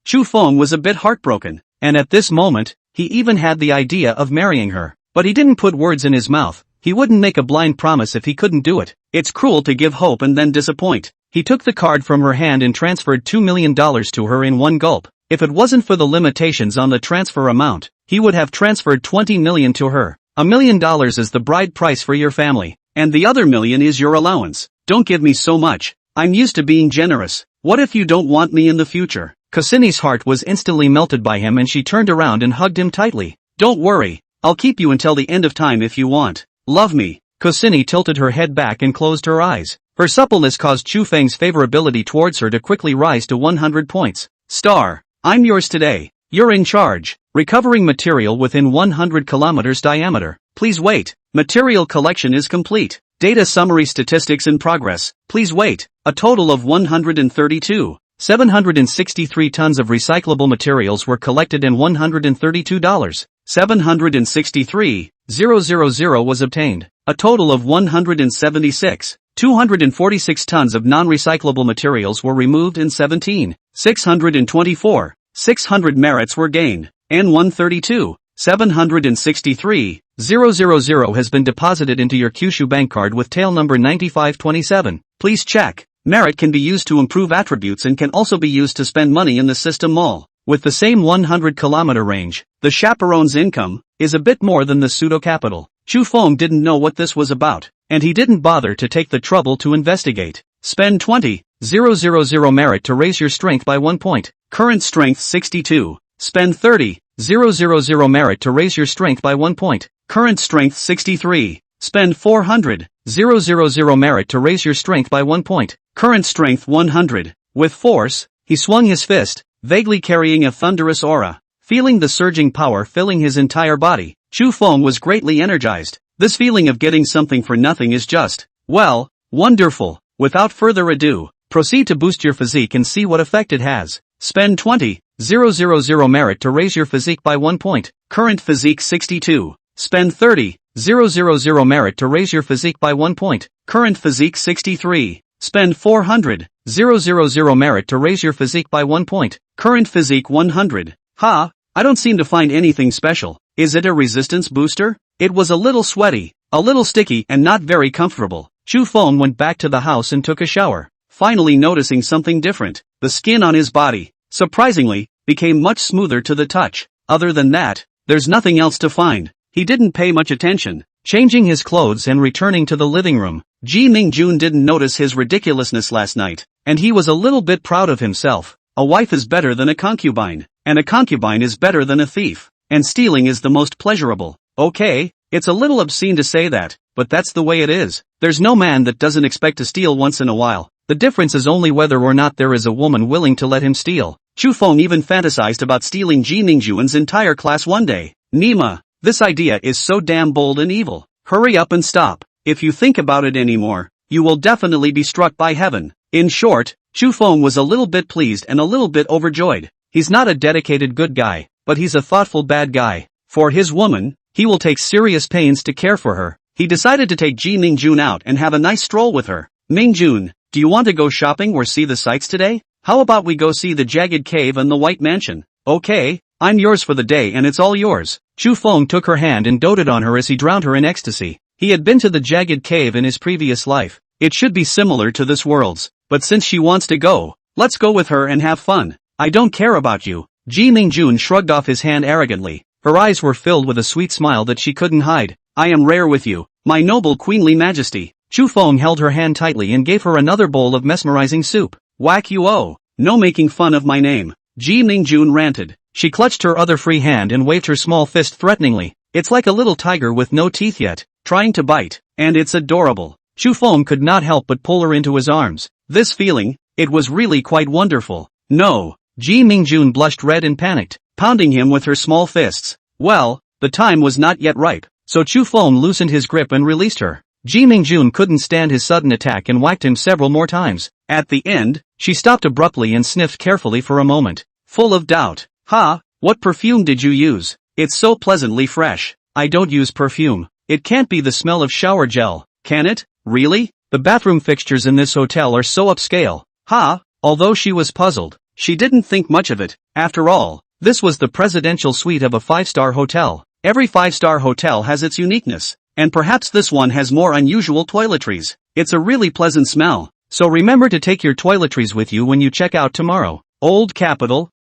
Chu Feng was a bit heartbroken, and at this moment, he even had the idea of marrying her. But he didn't put words in his mouth. He wouldn't make a blind promise if he couldn't do it. It's cruel to give hope and then disappoint. He took the card from her hand and transferred $2 million to her in one gulp. If it wasn't for the limitations on the transfer amount, he would have transferred $20 million to her. $1 million is the bride price for your family, and the other $1 million is your allowance. Don't give me so much. I'm used to being generous. What if you don't want me in the future? Kusini's heart was instantly melted by him and she turned around and hugged him tightly. Don't worry, I'll keep you until the end of time if you want. Love me. Kusini tilted her head back and closed her eyes. Her suppleness caused Chu Feng's favorability towards her to quickly rise to 100 points. Star, I'm yours today. You're in charge. Recovering material within 100 kilometers diameter. Please wait. Material collection is complete. Data summary statistics in progress. Please wait. A total of 132,763 tons of recyclable materials were collected and $132,763,000 was obtained. A total of 176,246 tons of non-recyclable materials were removed and 17,624,600 merits were gained, and 132,763,000 has been deposited into your Kyushu bank card with tail number 9527. Please check. Merit can be used to improve attributes and can also be used to spend money in the system mall. With the same 100-kilometer range, the chaperone's income is a bit more than the pseudo-capital. Chu Feng didn't know what this was about, and he didn't bother to take the trouble to investigate. Spend 20,000 merit to raise your strength by 1 point. Current strength 62. Spend 30,000 merit to raise your strength by 1 point. Current strength 63. Spend 400,000 merit to raise your strength by 1 point. Current strength 100. With force, he swung his fist, vaguely carrying a thunderous aura. Feeling the surging power filling his entire body, Chu Feng was greatly energized. This feeling of getting something for nothing is just, well, wonderful. Without further ado, proceed to boost your physique and see what effect it has. Spend 20,000 merit to raise your physique by 1 point. Current physique 62. Spend 30,000 merit to raise your physique by 1 point. Current physique 63. Spend 400,000 merit to raise your physique by 1 point. Current physique 100. Ha, I don't seem to find anything special. Is it a resistance booster? It was a little sweaty, a little sticky and not very comfortable. Chu Feng went back to the house and took a shower, finally noticing something different. The skin on his body, surprisingly, became much smoother to the touch. Other than that, there's nothing else to find. He didn't pay much attention. Changing his clothes and returning to the living room, Ji Mingjun didn't notice his ridiculousness last night, and he was a little bit proud of himself. A wife is better than a concubine, and a concubine is better than a thief, and stealing is the most pleasurable. Okay, it's a little obscene to say that, but that's the way it is. There's no man that doesn't expect to steal once in a while. The difference is only whether or not there is a woman willing to let him steal. Chu Feng even fantasized about stealing Ji Mingjun's entire class one day. Nima, this idea is so damn bold and evil. Hurry up and stop. If you think about it anymore, you will definitely be struck by heaven. In short, Chu Feng was a little bit pleased and a little bit overjoyed. He's not a dedicated good guy, but he's a thoughtful bad guy. For his woman, he will take serious pains to care for her. He decided to take Ji Mingjun out and have a nice stroll with her. Mingjun, do you want to go shopping or see the sights today? How about we go see the Jagged Cave and the White Mansion? Okay, I'm yours for the day and it's all yours. Chu Feng took her hand and doted on her as he drowned her in ecstasy. He had been to the Jagged Cave in his previous life. It should be similar to this world's, but since she wants to go, let's go with her and have fun. I don't care about you. Ji Mingjun shrugged off his hand arrogantly. Her eyes were filled with a sweet smile that she couldn't hide. I am rare with you, my noble queenly majesty. Chu Feng held her hand tightly and gave her another bowl of mesmerizing soup. Whack you oh! No making fun of my name, Ji Mingjun ranted. She clutched her other free hand and waved her small fist threateningly. It's like a little tiger with no teeth yet, trying to bite, and it's adorable. Chu Feng could not help but pull her into his arms. This feeling, it was really quite wonderful. No, Ji Mingjun blushed red and panicked, pounding him with her small fists. Well, the time was not yet ripe, so Chu Feng loosened his grip and released her. Ji Mingjun couldn't stand his sudden attack and whacked him several more times. At the end, she stopped abruptly and sniffed carefully for a moment, full of doubt. Ha, what perfume did you use? It's so pleasantly fresh. I don't use perfume. It can't be the smell of shower gel, can it? Really? The bathroom fixtures in this hotel are so upscale. Ha, although she was puzzled, she didn't think much of it. After all, this was the presidential suite of a 5-star hotel. Every 5-star hotel has its uniqueness, and perhaps this one has more unusual toiletries. It's a really pleasant smell, so remember to take your toiletries with you when you check out tomorrow. Old Capital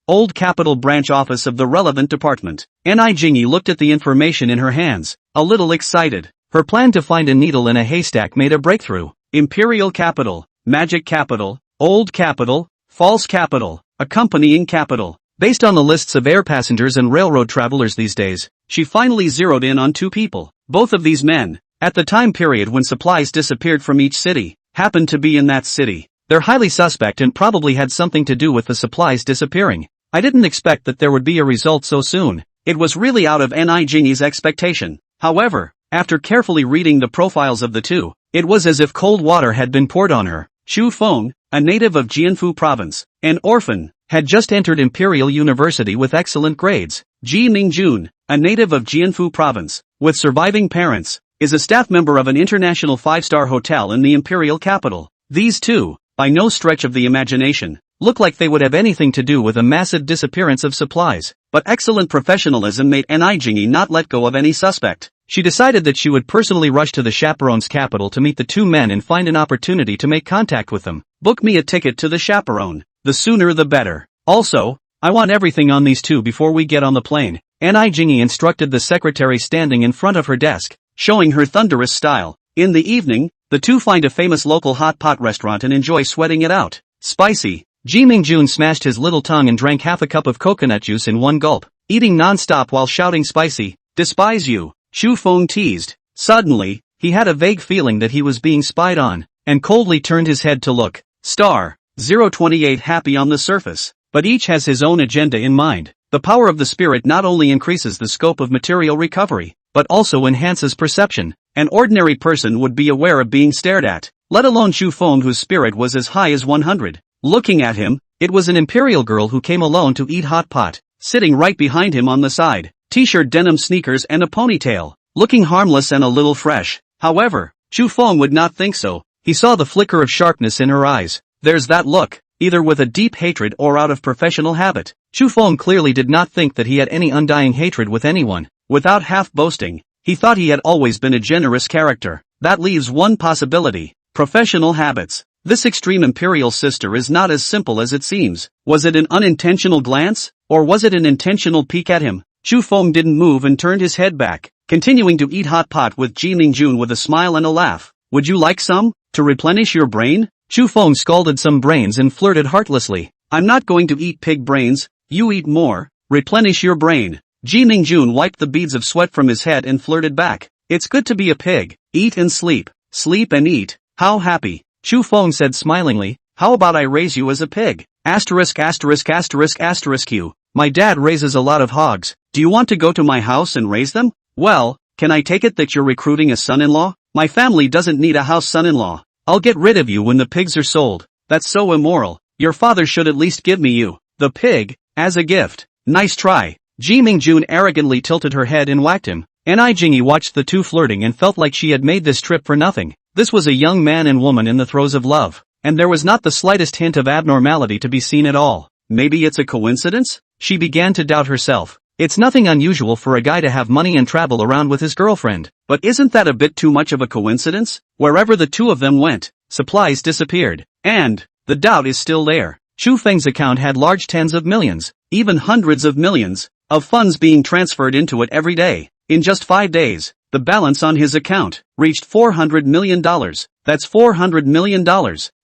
branch office of the relevant department. Jingy looked at the information in her hands, a little excited. Her plan to find a needle in a haystack made a breakthrough. Imperial Capital, Magic Capital, Old Capital, False Capital, Accompanying Capital. Based on the lists of air passengers and railroad travelers these days, she finally zeroed in on 2 people. Both of these men, at the time period when supplies disappeared from each city, happened to be in that city. They're highly suspect and probably had something to do with the supplies disappearing. I didn't expect that there would be a result so soon. It was really out of Jingy's expectation. However, after carefully reading the profiles of the 2, it was as if cold water had been poured on her. Chu Feng, a native of Jianfu province, an orphan, had just entered Imperial University with excellent grades. Ji Mingjun, a native of Jianfu province, with surviving parents, is a staff member of an international 5-star hotel in the Imperial capital. These 2, by no stretch of the imagination, look like they would have anything to do with a massive disappearance of supplies, but excellent professionalism made Jingy not let go of any suspect. She decided that she would personally rush to the chaperone's capital to meet the 2 men and find an opportunity to make contact with them. Book me a ticket to the chaperone. The sooner the better. Also, I want everything on these 2 before we get on the plane. Jingy instructed the secretary standing in front of her desk, showing her thunderous style. In the evening, the 2 find a famous local hot pot restaurant and enjoy sweating it out. Spicy. Ji Mingjun smashed his little tongue and drank half a cup of coconut juice in one gulp, eating non-stop while shouting spicy. Despise you, Chu Feng teased. Suddenly, he had a vague feeling that he was being spied on, and coldly turned his head to look. Star 028 happy on the surface, but each has his own agenda in mind. The power of the spirit not only increases the scope of material recovery, but also enhances perception. An ordinary person would be aware of being stared at, let alone Chu Feng whose spirit was as high as 100. Looking at him, it was an imperial girl who came alone to eat hot pot, sitting right behind him on the side, t-shirt, denim sneakers and a ponytail, looking harmless and a little fresh. However, Chu Feng would not think so. He saw the flicker of sharpness in her eyes. There's that look, either with a deep hatred or out of professional habit. Chu Feng clearly did not think that he had any undying hatred with anyone. Without half boasting, he thought he had always been a generous character. That leaves one possibility: professional habits. This extreme imperial sister is not as simple as it seems. Was it an unintentional glance, or was it an intentional peek at him? Chu Feng didn't move and turned his head back, continuing to eat hot pot with Ji Mingjun with a smile and a laugh. Would you like some, to replenish your brain? Chu Feng scalded some brains and flirted heartlessly. I'm not going to eat pig brains, you eat more, replenish your brain. Ji Mingjun wiped the beads of sweat from his head and flirted back. It's good to be a pig, eat and sleep and eat, how happy. Chu Feng said smilingly, how about I raise you as a pig? Asterisk. My dad raises a lot of hogs. Do you want to go to my house and raise them? Well, can I take it that you're recruiting a son-in-law? My family doesn't need a house son-in-law. I'll get rid of you when the pigs are sold. That's so immoral. Your father should at least give me you, the pig, as a gift. Nice try. Ji Mingjun arrogantly tilted her head and whacked him. Jingy watched the 2 flirting and felt like she had made this trip for nothing. This was a young man and woman in the throes of love, and there was not the slightest hint of abnormality to be seen at all. Maybe it's a coincidence? She began to doubt herself. It's nothing unusual for a guy to have money and travel around with his girlfriend, but isn't that a bit too much of a coincidence? Wherever the 2 of them went, supplies disappeared, and the doubt is still there. Chu Feng's account had large tens of millions, even hundreds of millions, of funds being transferred into it every day. In just 5 days, the balance on his account reached $400 million. That's $400 million,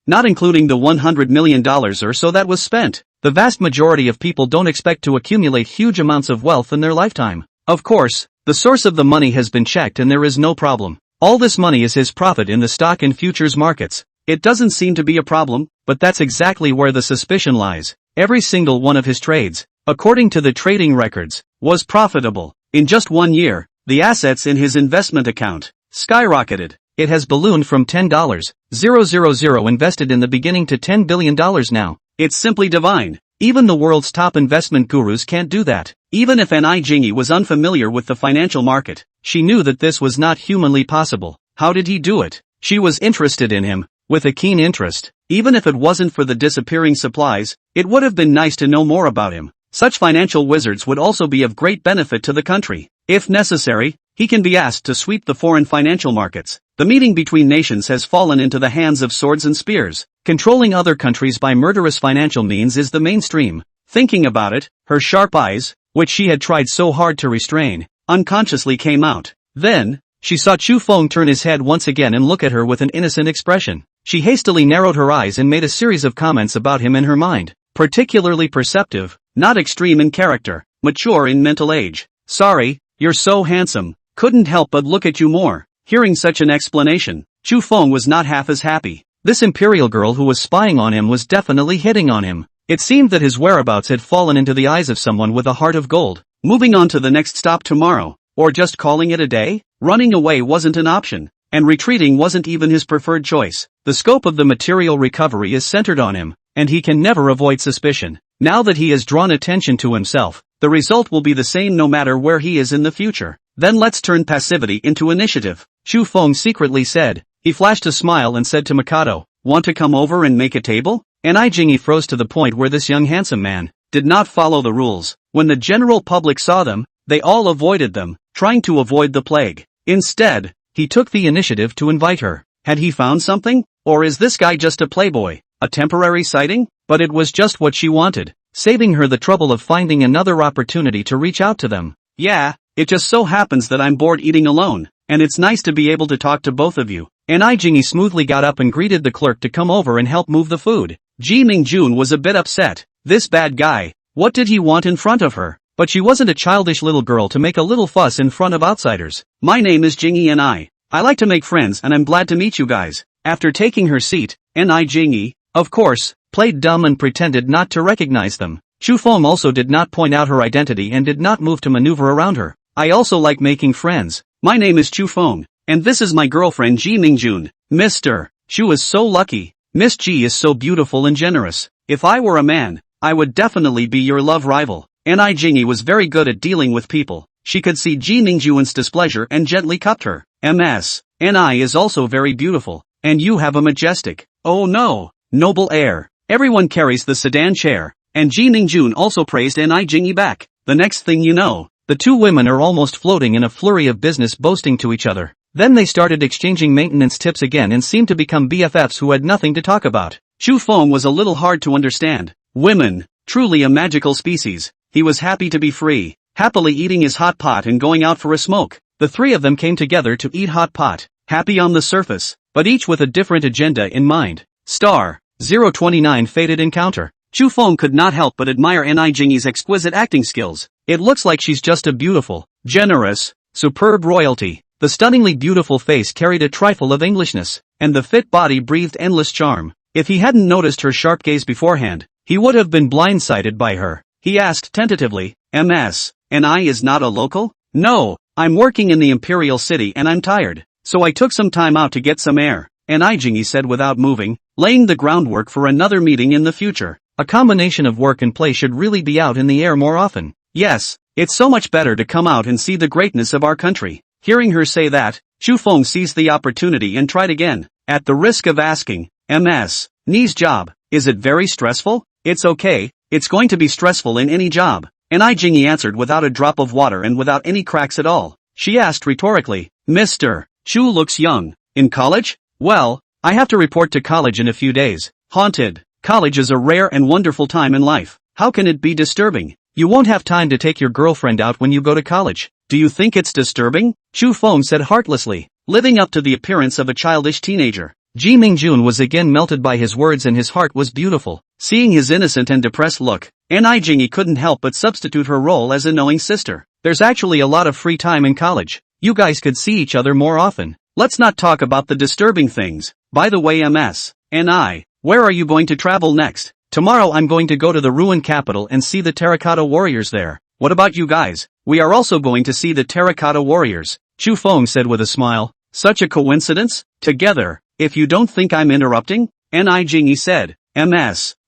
not including the $100 million or so that was spent. The vast majority of people don't expect to accumulate huge amounts of wealth in their lifetime. Of course, the source of the money has been checked and there is no problem. All this money is his profit in the stock and futures markets. It doesn't seem to be a problem, but that's exactly where the suspicion lies. Every single one of his trades, according to the trading records, was profitable. In just 1 year, the assets in his investment account skyrocketed. It has ballooned from $10,000 invested in the beginning to $10 billion now. It's simply divine. Even the world's top investment gurus can't do that. Even if Ni Jingi was unfamiliar with the financial market, she knew that this was not humanly possible. How did he do it? She was interested in him, with a keen interest. Even if it wasn't for the disappearing supplies, it would have been nice to know more about him. Such financial wizards would also be of great benefit to the country. If necessary, he can be asked to sweep the foreign financial markets. The meeting between nations has fallen into the hands of swords and spears. Controlling other countries by murderous financial means is the mainstream. Thinking about it, her sharp eyes, which she had tried so hard to restrain, unconsciously came out. Then, she saw Chu Feng turn his head once again and look at her with an innocent expression. She hastily narrowed her eyes and made a series of comments about him in her mind. Particularly perceptive, not extreme in character, mature in mental age. Sorry, you're so handsome, couldn't help but look at you more. Hearing such an explanation, Chu Feng was not half as happy. This imperial girl who was spying on him was definitely hitting on him. It seemed that his whereabouts had fallen into the eyes of someone with a heart of gold. Moving on to the next stop tomorrow, or just calling it a day? Running away wasn't an option, and retreating wasn't even his preferred choice. The scope of the material recovery is centered on him, and he can never avoid suspicion. Now that he has drawn attention to himself, the result will be the same no matter where he is in the future. Then let's turn passivity into initiative, Chu Feng secretly said. He flashed a smile and said to Mikado, "Want to come over and make a table?" Ni Jingi froze to the point where this young handsome man did not follow the rules. When the general public saw them, they all avoided them, trying to avoid the plague. Instead, he took the initiative to invite her. Had he found something? Or is this guy just a playboy? A temporary sighting? But it was just what she wanted, saving her the trouble of finding another opportunity to reach out to them. Yeah, it just so happens that I'm bored eating alone, and it's nice to be able to talk to both of you. Ni Jingi smoothly got up and greeted the clerk to come over and help move the food. Ji Mingjun was a bit upset. This bad guy, what did he want in front of her? But she wasn't a childish little girl to make a little fuss in front of outsiders. My name is Jingi and I like to make friends and I'm glad to meet you guys. After taking her seat, Ni Jingi, of course, played dumb and pretended not to recognize them. Chu Feng also did not point out her identity and did not move to maneuver around her. I also like making friends. My name is Chu Feng, and this is my girlfriend Ji Mingjun. Mr. Chu is so lucky. Miss Ji is so beautiful and generous. If I were a man, I would definitely be your love rival. Ni Jingi was very good at dealing with people. She could see Ji Mingjun's displeasure and gently cupped her. Ms. Ni is also very beautiful, and you have a majestic, oh no, noble air. Everyone carries the sedan chair, and Ji Mingjun also praised Ni Jingi back. The next thing you know, the two women are almost floating in a flurry of business boasting to each other. Then they started exchanging maintenance tips again and seemed to become BFFs who had nothing to talk about. Chu Feng was a little hard to understand. Women, truly a magical species. He was happy to be free, happily eating his hot pot and going out for a smoke. The three of them came together to eat hot pot, happy on the surface, but each with a different agenda in mind. Star 029 Fated Encounter. Chu Feng could not help but admire Ni Jingi's exquisite acting skills. It looks like she's just a beautiful, generous, superb royalty. The stunningly beautiful face carried a trifle of Englishness, and the fit body breathed endless charm. If he hadn't noticed her sharp gaze beforehand, he would have been blindsided by her. He asked tentatively, Ms. Ni is not a local? No, I'm working in the imperial city and I'm tired, so I took some time out to get some air, Ni Jingi said without moving, laying the groundwork for another meeting in the future. A combination of work and play should really be out in the air more often. Yes, it's so much better to come out and see the greatness of our country. Hearing her say that, Chu Feng seized the opportunity and tried again. At the risk of asking, Ms. Ni's job, is it very stressful? It's okay, it's going to be stressful in any job. Ni Jingi answered without a drop of water and without any cracks at all. She asked rhetorically, Mr. Chu looks young. In college? Well, I have to report to college in a few days. Haunted. College is a rare and wonderful time in life. How can it be disturbing? You won't have time to take your girlfriend out when you go to college. Do you think it's disturbing? Chu Feng said heartlessly, living up to the appearance of a childish teenager. Ji Mingjun was again melted by his words and his heart was beautiful. Seeing his innocent and depressed look, Ni Jingi couldn't help but substitute her role as a knowing sister. There's actually a lot of free time in college. You guys could see each other more often. Let's not talk about the disturbing things. By the way, Ni, where are you going to travel next? Tomorrow I'm going to go to the ruined capital and see the terracotta warriors there. What about you guys? We are also going to see the terracotta warriors, Chu Feng said with a smile. Such a coincidence? Together, if you don't think I'm interrupting? Ni Jingi said.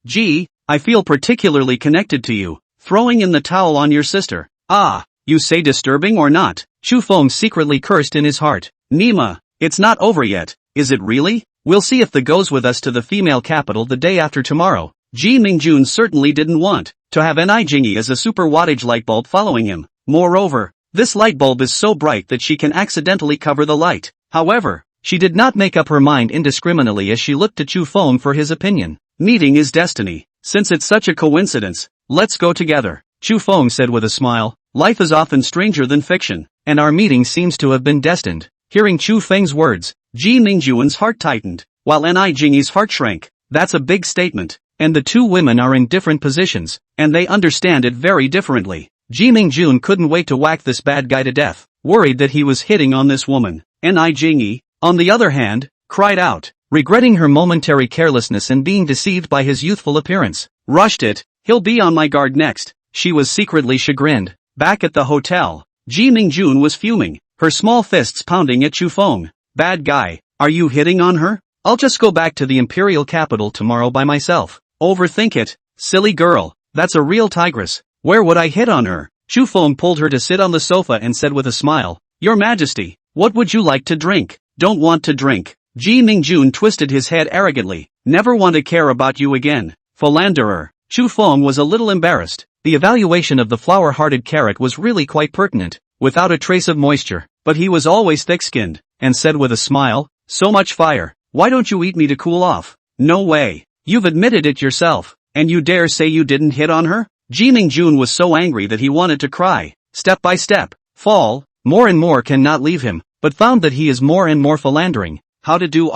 Gee, I feel particularly connected to you, throwing in the towel on your sister. Ah, you say disturbing or not? Chu Feng secretly cursed in his heart. Nima, it's not over yet, is it really? We'll see if the goes with us to the female capital the day after tomorrow. Ji Mingjun certainly didn't want to have Ni Jingi as a super wattage light bulb following him. Moreover, this light bulb is so bright that she can accidentally cover the light. However, she did not make up her mind indiscriminately as she looked to Chu Feng for his opinion. Meeting is destiny. Since it's such a coincidence, let's go together, Chu Feng said with a smile. Life is often stranger than fiction, and our meeting seems to have been destined. Hearing Chu Feng's words, Ji Mingjuan's heart tightened, while Ni Jingi's heart shrank. That's a big statement, and the two women are in different positions, and they understand it very differently. Ji Mingjun couldn't wait to whack this bad guy to death, worried that he was hitting on this woman. Ni Jingi, on the other hand, cried out, regretting her momentary carelessness and being deceived by his youthful appearance. Rushed it, he'll be on my guard next. She was secretly chagrined. Back at the hotel, Ji Mingjun was fuming, her small fists pounding at Chu Feng. Bad guy, are you hitting on her? I'll just go back to the imperial capital tomorrow by myself. Overthink it, silly girl, that's a real tigress. Where would I hit on her? Chu Feng pulled her to sit on the sofa and said with a smile, Your Majesty, what would you like to drink? Don't want to drink. Ji Mingjun twisted his head arrogantly. Never want to care about you again, philanderer. Chu Feng was a little embarrassed. The evaluation of the flower-hearted carrot was really quite pertinent, without a trace of moisture, but he was always thick-skinned, and said with a smile, So much fire, why don't you eat me to cool off? No way, you've admitted it yourself, and you dare say you didn't hit on her? Ji Mingjun was so angry that he wanted to cry. Step by step, fall, more and more cannot leave him, but found that he is more and more philandering. How to do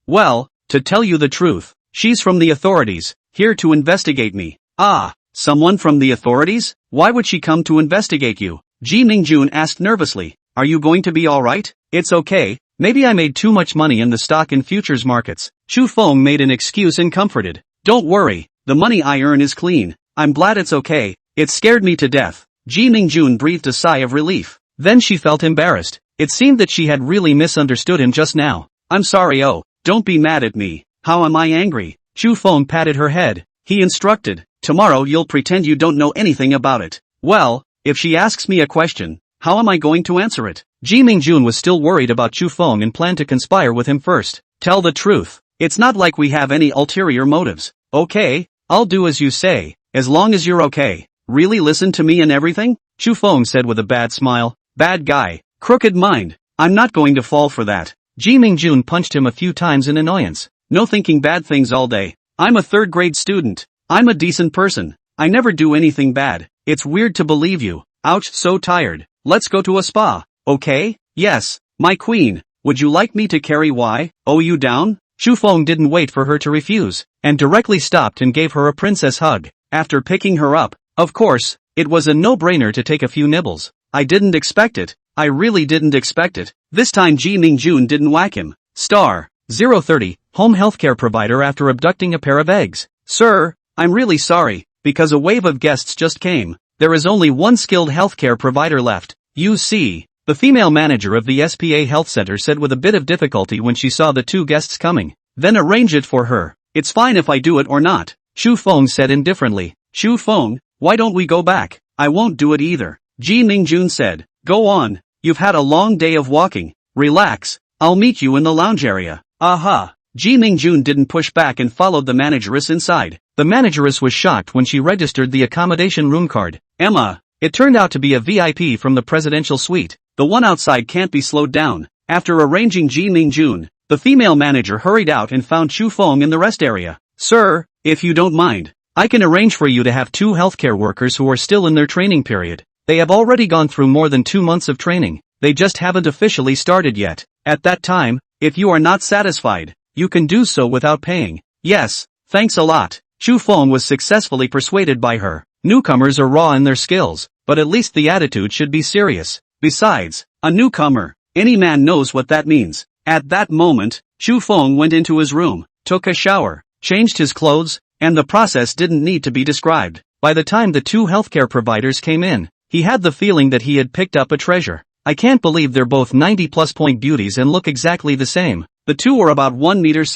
well, to tell you the truth, she's from the authorities, here to investigate me. Someone from the authorities? Why would she come to investigate you? Ji Mingjun asked nervously. Are you going to be alright? It's okay, maybe I made too much money in the stock and futures markets. Chu Feng made an excuse and comforted. Don't worry, the money I earn is clean. I'm glad it's okay. It scared me to death. Ji Mingjun breathed a sigh of relief. Then she felt embarrassed. It seemed that she had really misunderstood him just now. I'm sorry. Don't be mad at me. How am I angry? Chu Feng patted her head. He instructed. Tomorrow you'll pretend you don't know anything about it. Well, if she asks me a question, how am I going to answer it? Ji Mingjun was still worried about Chu Feng and planned to conspire with him first. Tell the truth. It's not like we have any ulterior motives. Okay, I'll do as you say, as long as you're okay. Really listen to me and everything? Chu Feng said with a bad smile. Bad guy, crooked mind. I'm not going to fall for that. Ji Mingjun punched him a few times in annoyance. No thinking bad things all day. I'm a third-grade student. I'm a decent person. I never do anything bad. It's weird to believe you. Ouch, so tired. Let's go to a spa. Okay? Yes, my queen. Would you like me to carry you down? Chu Feng didn't wait for her to refuse, and directly stopped and gave her a princess hug. After picking her up, of course, it was a no-brainer to take a few nibbles. I didn't expect it. I really didn't expect it. This time Ji Mingjun didn't whack him. Star 030, home healthcare provider after abducting a pair of eggs. Sir, I'm really sorry, because a wave of guests just came. There is only one skilled healthcare provider left. You see, the female manager of the SPA Health Center said with a bit of difficulty when she saw the two guests coming. Then arrange it for her. It's fine if I do it or not, Chu Feng said indifferently. Chu Feng, why don't we go back? I won't do it either, Ji Mingjun said. Go on, you've had a long day of walking. Relax, I'll meet you in the lounge area. Aha. Ji Mingjun didn't push back and followed the manageress inside. The manageress was shocked when she registered the accommodation room card. Emma, it turned out to be a VIP from the presidential suite. The one outside can't be slowed down. After arranging Ji Mingjun, the female manager hurried out and found Chu Feng in the rest area. Sir, if you don't mind, I can arrange for you to have two healthcare workers who are still in their training period. They have already gone through more than 2 months of training, they just haven't officially started yet. At that time, if you are not satisfied, you can do so without paying. Yes, thanks a lot. Chu Feng was successfully persuaded by her. Newcomers are raw in their skills, but at least the attitude should be serious. Besides, a newcomer, any man knows what that means. At that moment, Chu Feng went into his room, took a shower, changed his clothes, and the process didn't need to be described. By the time the 2 healthcare providers came in, he had the feeling that he had picked up a treasure. I can't believe they're both 90+ point beauties and look exactly the same. The 2 are about 1.65 meters,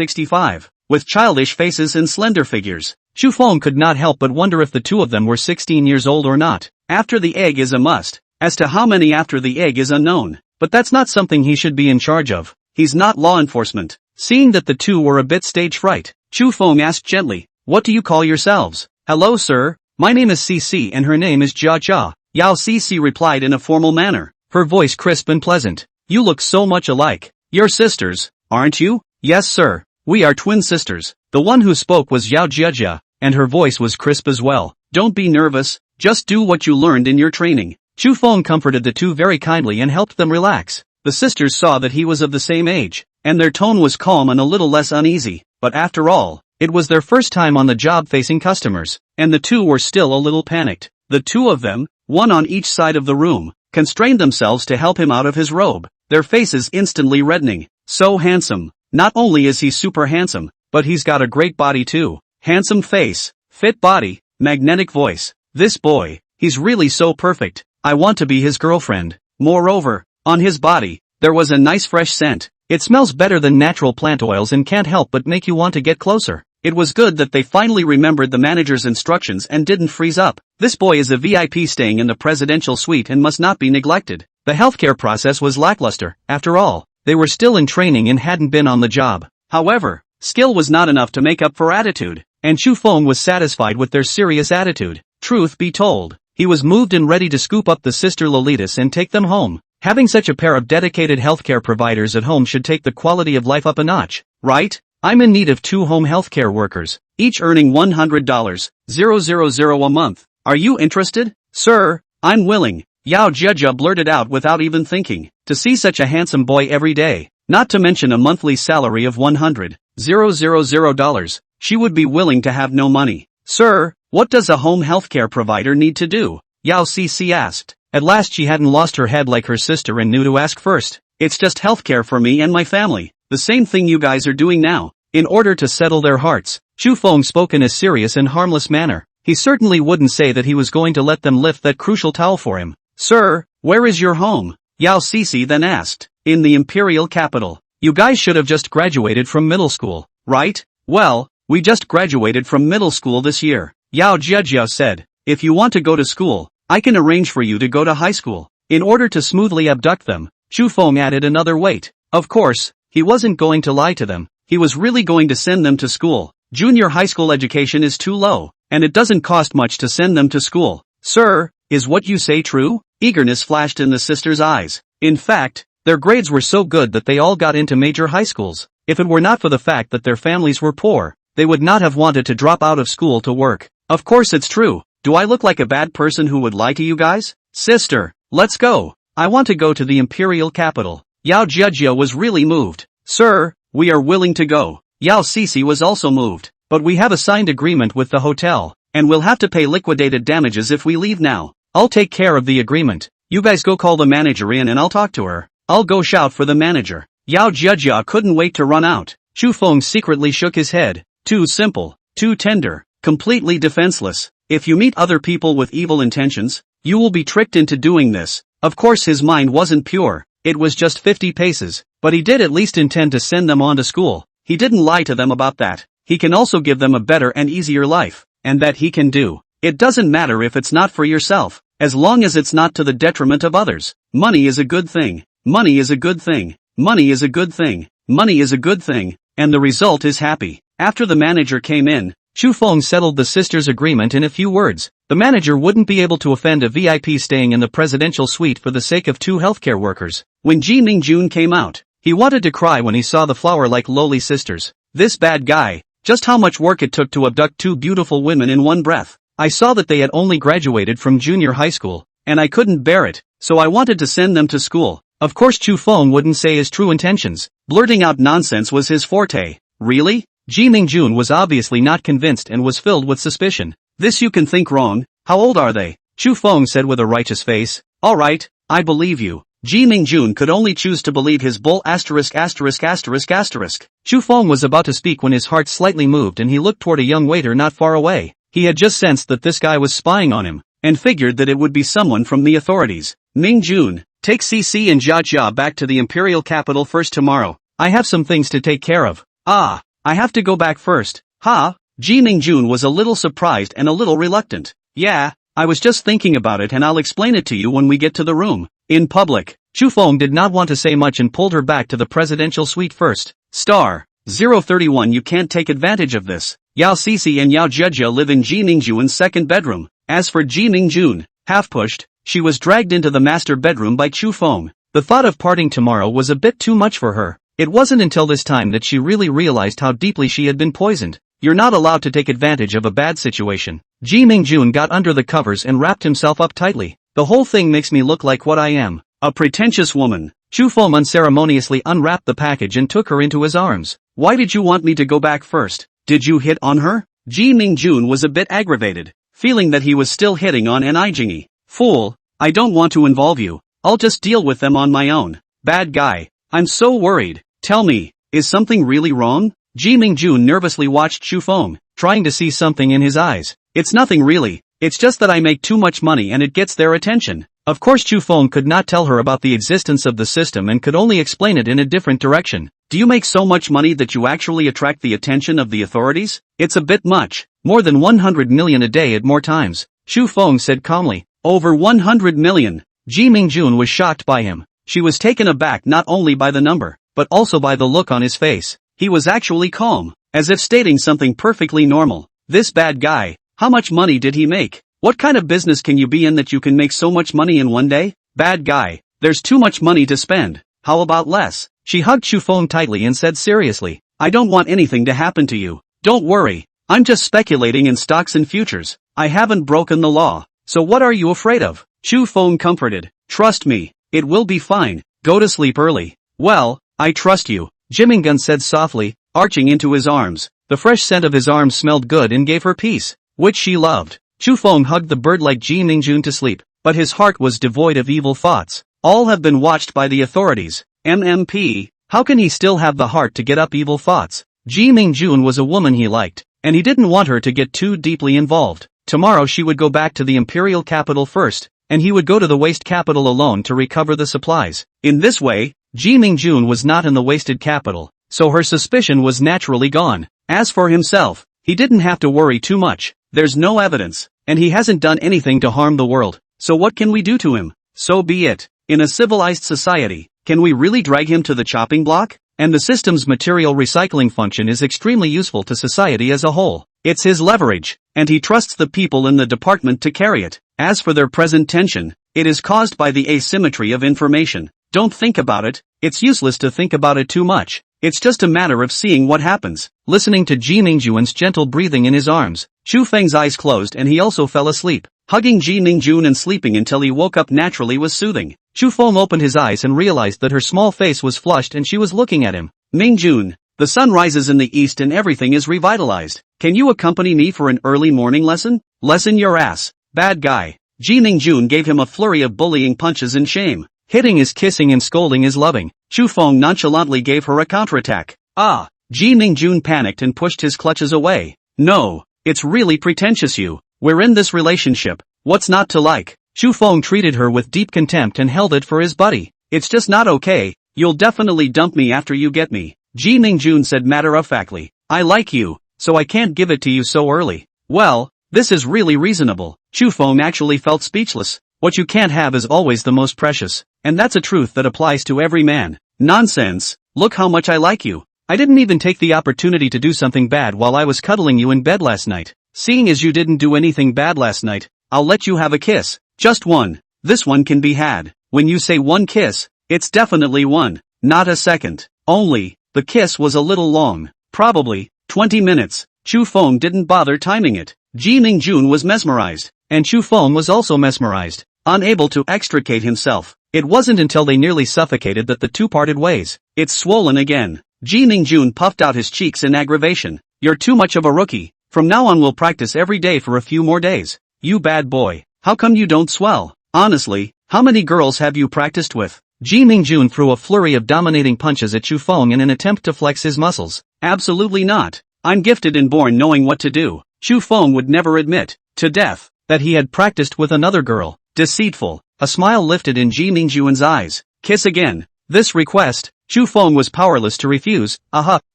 with childish faces and slender figures. Chu Feng could not help but wonder if the 2 of them were 16 years old or not. After the egg is a must. As to how many after the egg is unknown. But that's not something he should be in charge of. He's not law enforcement. Seeing that the 2 were a bit stage fright, Chu Feng asked gently, "What do you call yourselves?" "Hello sir, my name is CC and her name is Jia Jia." Yao CC replied in a formal manner, her voice crisp and pleasant. "You look so much alike. You're sisters, aren't you?" "Yes sir, we are twin sisters." The one who spoke was Yao Jia, and her voice was crisp as well. "Don't be nervous, just do what you learned in your training." Chu Feng comforted the 2 very kindly and helped them relax. The sisters saw that he was of the same age, and their tone was calm and a little less uneasy, but after all, it was their first time on the job facing customers, and the 2 were still a little panicked. The 2 of them, one on each side of the room, constrained themselves to help him out of his robe, their faces instantly reddening. "So handsome. Not only is he super handsome, but he's got a great body too. Handsome face, fit body, magnetic voice. This boy, he's really so perfect. I want to be his girlfriend." Moreover, on his body, there was a nice fresh scent. It smells better than natural plant oils and can't help but make you want to get closer. It was good that they finally remembered the manager's instructions and didn't freeze up. This boy is a VIP staying in the presidential suite and must not be neglected. The healthcare process was lackluster. After all, they were still in training and hadn't been on the job. However, skill was not enough to make up for attitude, and Chu Feng was satisfied with their serious attitude. Truth be told, he was moved and ready to scoop up the sister Lolitas and take them home. Having such a pair of dedicated healthcare providers at home should take the quality of life up a notch, right? I'm in need of 2 home healthcare workers, each earning $100,000 a month. Are you interested? "Sir, I'm willing," Yao Jia blurted out without even thinking. To see such a handsome boy every day, not to mention a monthly salary of $100,000, she would be willing to have no money. "Sir, what does a home healthcare provider need to do?" Yao CC asked. At last she hadn't lost her head like her sister and knew to ask first. "It's just healthcare for me and my family, the same thing you guys are doing now." In order to settle their hearts, Chu Feng spoke in a serious and harmless manner. He certainly wouldn't say that he was going to let them lift that crucial towel for him. "Sir, where is your home?" Yao CC then asked. "In the imperial capital." "You guys should have just graduated from middle school, right?" "Well, we just graduated from middle school this year," Yao Jia said. "If you want to go to school, I can arrange for you to go to high school." In order to smoothly abduct them, Chu Feng added another weight. Of course, he wasn't going to lie to them. He was really going to send them to school. Junior high school education is too low, and it doesn't cost much to send them to school. "Sir, is what you say true?" Eagerness flashed in the sisters' eyes. In fact, their grades were so good that they all got into major high schools. If it were not for the fact that their families were poor, they would not have wanted to drop out of school to work. "Of course it's true. Do I look like a bad person who would lie to you guys?" "Sister, let's go. I want to go to the imperial capital." Yao Jia was really moved. "Sir, we are willing to go." Yao Cici was also moved. "But we have a signed agreement with the hotel, and we'll have to pay liquidated damages if we leave now." "I'll take care of the agreement. You guys go call the manager in and I'll talk to her." "I'll go shout for the manager." Yao Jia couldn't wait to run out. Chu Feng secretly shook his head. Too simple, too tender, completely defenseless. If you meet other people with evil intentions, you will be tricked into doing this. Of course his mind wasn't pure, it was just 50 paces, but he did at least intend to send them on to school. He didn't lie to them about that. He can also give them a better and easier life, and that he can do. It doesn't matter if it's not for yourself, as long as it's not to the detriment of others. Money is a good thing. Money is a good thing. Money is a good thing. Money is a good thing, and the result is happy. After the manager came in, Chu Feng settled the sisters' agreement in a few words. The manager wouldn't be able to offend a VIP staying in the presidential suite for the sake of 2 healthcare workers. When Ji Mingjun came out, he wanted to cry when he saw the flower-like lowly sisters. This bad guy, just how much work it took to abduct 2 beautiful women in one breath. I saw that they had only graduated from junior high school, and I couldn't bear it, so I wanted to send them to school. Of course Chu Feng wouldn't say his true intentions. Blurting out nonsense was his forte. Really? Ji Mingjun was obviously not convinced and was filled with suspicion. This you can think wrong. How old are they? Chu Feng said with a righteous face. Alright, I believe you. Ji Mingjun could only choose to believe his bull asterisk asterisk asterisk asterisk. Chu Feng was about to speak when his heart slightly moved and he looked toward a young waiter not far away. He had just sensed that this guy was spying on him, and figured that it would be someone from the authorities. Mingjun, take CC and Jia Jia back to the imperial capital first tomorrow. I have some things to take care of. Ah, I have to go back first. Ha? Ji Mingjun was a little surprised and a little reluctant. Yeah, I was just thinking about it and I'll explain it to you when we get to the room. In public, Chu Feng did not want to say much and pulled her back to the presidential suite first. Star 031 You can't take advantage of this. Yao Cece and Yao Jia live in Ji Mingjun's second bedroom. As for Ji Mingjun, half pushed, she was dragged into the master bedroom by Chu Feng. The thought of parting tomorrow was a bit too much for her. It wasn't until this time that she really realized how deeply she had been poisoned. You're not allowed to take advantage of a bad situation. Ji Mingjun got under the covers and wrapped himself up tightly. The whole thing makes me look like what I am, a pretentious woman. Chu Feng unceremoniously unwrapped the package and took her into his arms. Why did you want me to go back first? Did you hit on her? Ji Mingjun was a bit aggravated, feeling that he was still hitting on an Ijingi. Fool, I don't want to involve you. I'll just deal with them on my own. Bad guy. I'm so worried. Tell me, is something really wrong? Ji Mingjun nervously watched Chu Feng, trying to see something in his eyes. It's nothing really. It's just that I make too much money and it gets their attention. Of course Chu Feng could not tell her about the existence of the system and could only explain it in a different direction. Do you make so much money that you actually attract the attention of the authorities? It's a bit much. More than 100 million a day at more times. Chu Feng said calmly. Over 100 million. Ji Mingjun was shocked by him. She was taken aback not only by the number, but also by the look on his face. He was actually calm, as if stating something perfectly normal. This bad guy, how much money did he make? What kind of business can you be in that you can make so much money in one day? Bad guy, there's too much money to spend. How about less? She hugged Chu Feng tightly and said seriously, I don't want anything to happen to you. Don't worry, I'm just speculating in stocks and futures. I haven't broken the law. So what are you afraid of? Chu Feng comforted. Trust me, it will be fine. Go to sleep early. Well, I trust you, Jimingun said softly, arching into his arms. The fresh scent of his arms smelled good and gave her peace, which she loved. Chu Feng hugged the bird like Ji Mingjun to sleep, but his heart was devoid of evil thoughts. All have been watched by the authorities. MMP, how can he still have the heart to get up evil thoughts? Ji Mingjun was a woman he liked, and he didn't want her to get too deeply involved. Tomorrow she would go back to the imperial capital first, and he would go to the waste capital alone to recover the supplies. In this way, Ji Mingjun was not in the wasted capital, so her suspicion was naturally gone. As for himself, he didn't have to worry too much. There's no evidence, and he hasn't done anything to harm the world, so what can we do to him? So be it. In a civilized society, can we really drag him to the chopping block? And the system's material recycling function is extremely useful to society as a whole. It's his leverage, and he trusts the people in the department to carry it. As for their present tension, it is caused by the asymmetry of information. Don't think about it, it's useless to think about it too much. It's just a matter of seeing what happens. Listening to Ji Mingjun's gentle breathing in his arms, Chu Feng's eyes closed and he also fell asleep. Hugging Ji Mingjun and sleeping until he woke up naturally was soothing. Chu Feng opened his eyes and realized that her small face was flushed and she was looking at him. Mingjun, the sun rises in the east and everything is revitalized. Can you accompany me for an early morning lesson? Lesson your ass, bad guy. Ji Mingjun gave him a flurry of bullying punches and shame. Hitting is kissing and scolding is loving. Chu Feng nonchalantly gave her a counterattack. Ah! Ji Mingjun panicked and pushed his clutches away. No, it's really pretentious you. We're in this relationship. What's not to like? Chu Feng treated her with deep contempt and held it for his buddy. It's just not okay. You'll definitely dump me after you get me. Ji Mingjun said matter-of-factly. I like you, so I can't give it to you so early. Well, this is really reasonable. Chu Feng actually felt speechless. What you can't have is always the most precious, and that's a truth that applies to every man. Nonsense. Look how much I like you. I didn't even take the opportunity to do something bad while I was cuddling you in bed last night. Seeing as you didn't do anything bad last night, I'll let you have a kiss. Just one. This one can be had. When you say one kiss, it's definitely one, not a second. Only, the kiss was a little long. Probably 20 minutes. Chu Feng didn't bother timing it. Ji Mingjun was mesmerized, and Chu Feng was also mesmerized. unable to extricate himself. It wasn't until they nearly suffocated that the two parted ways. It's swollen again. Ji Mingjun puffed out his cheeks in aggravation. You're too much of a rookie. From now on we'll practice every day for a few more days. You bad boy. How come you don't swell? Honestly, how many girls have you practiced with? Ji Mingjun threw a flurry of dominating punches at Chu Feng in an attempt to flex his muscles. Absolutely not. I'm gifted and born knowing what to do. Chu Feng would never admit, to death, that he had practiced with another girl. Deceitful. A smile lifted in Ji Mingjun's eyes. Kiss again. This request, Chu Feng was powerless to refuse.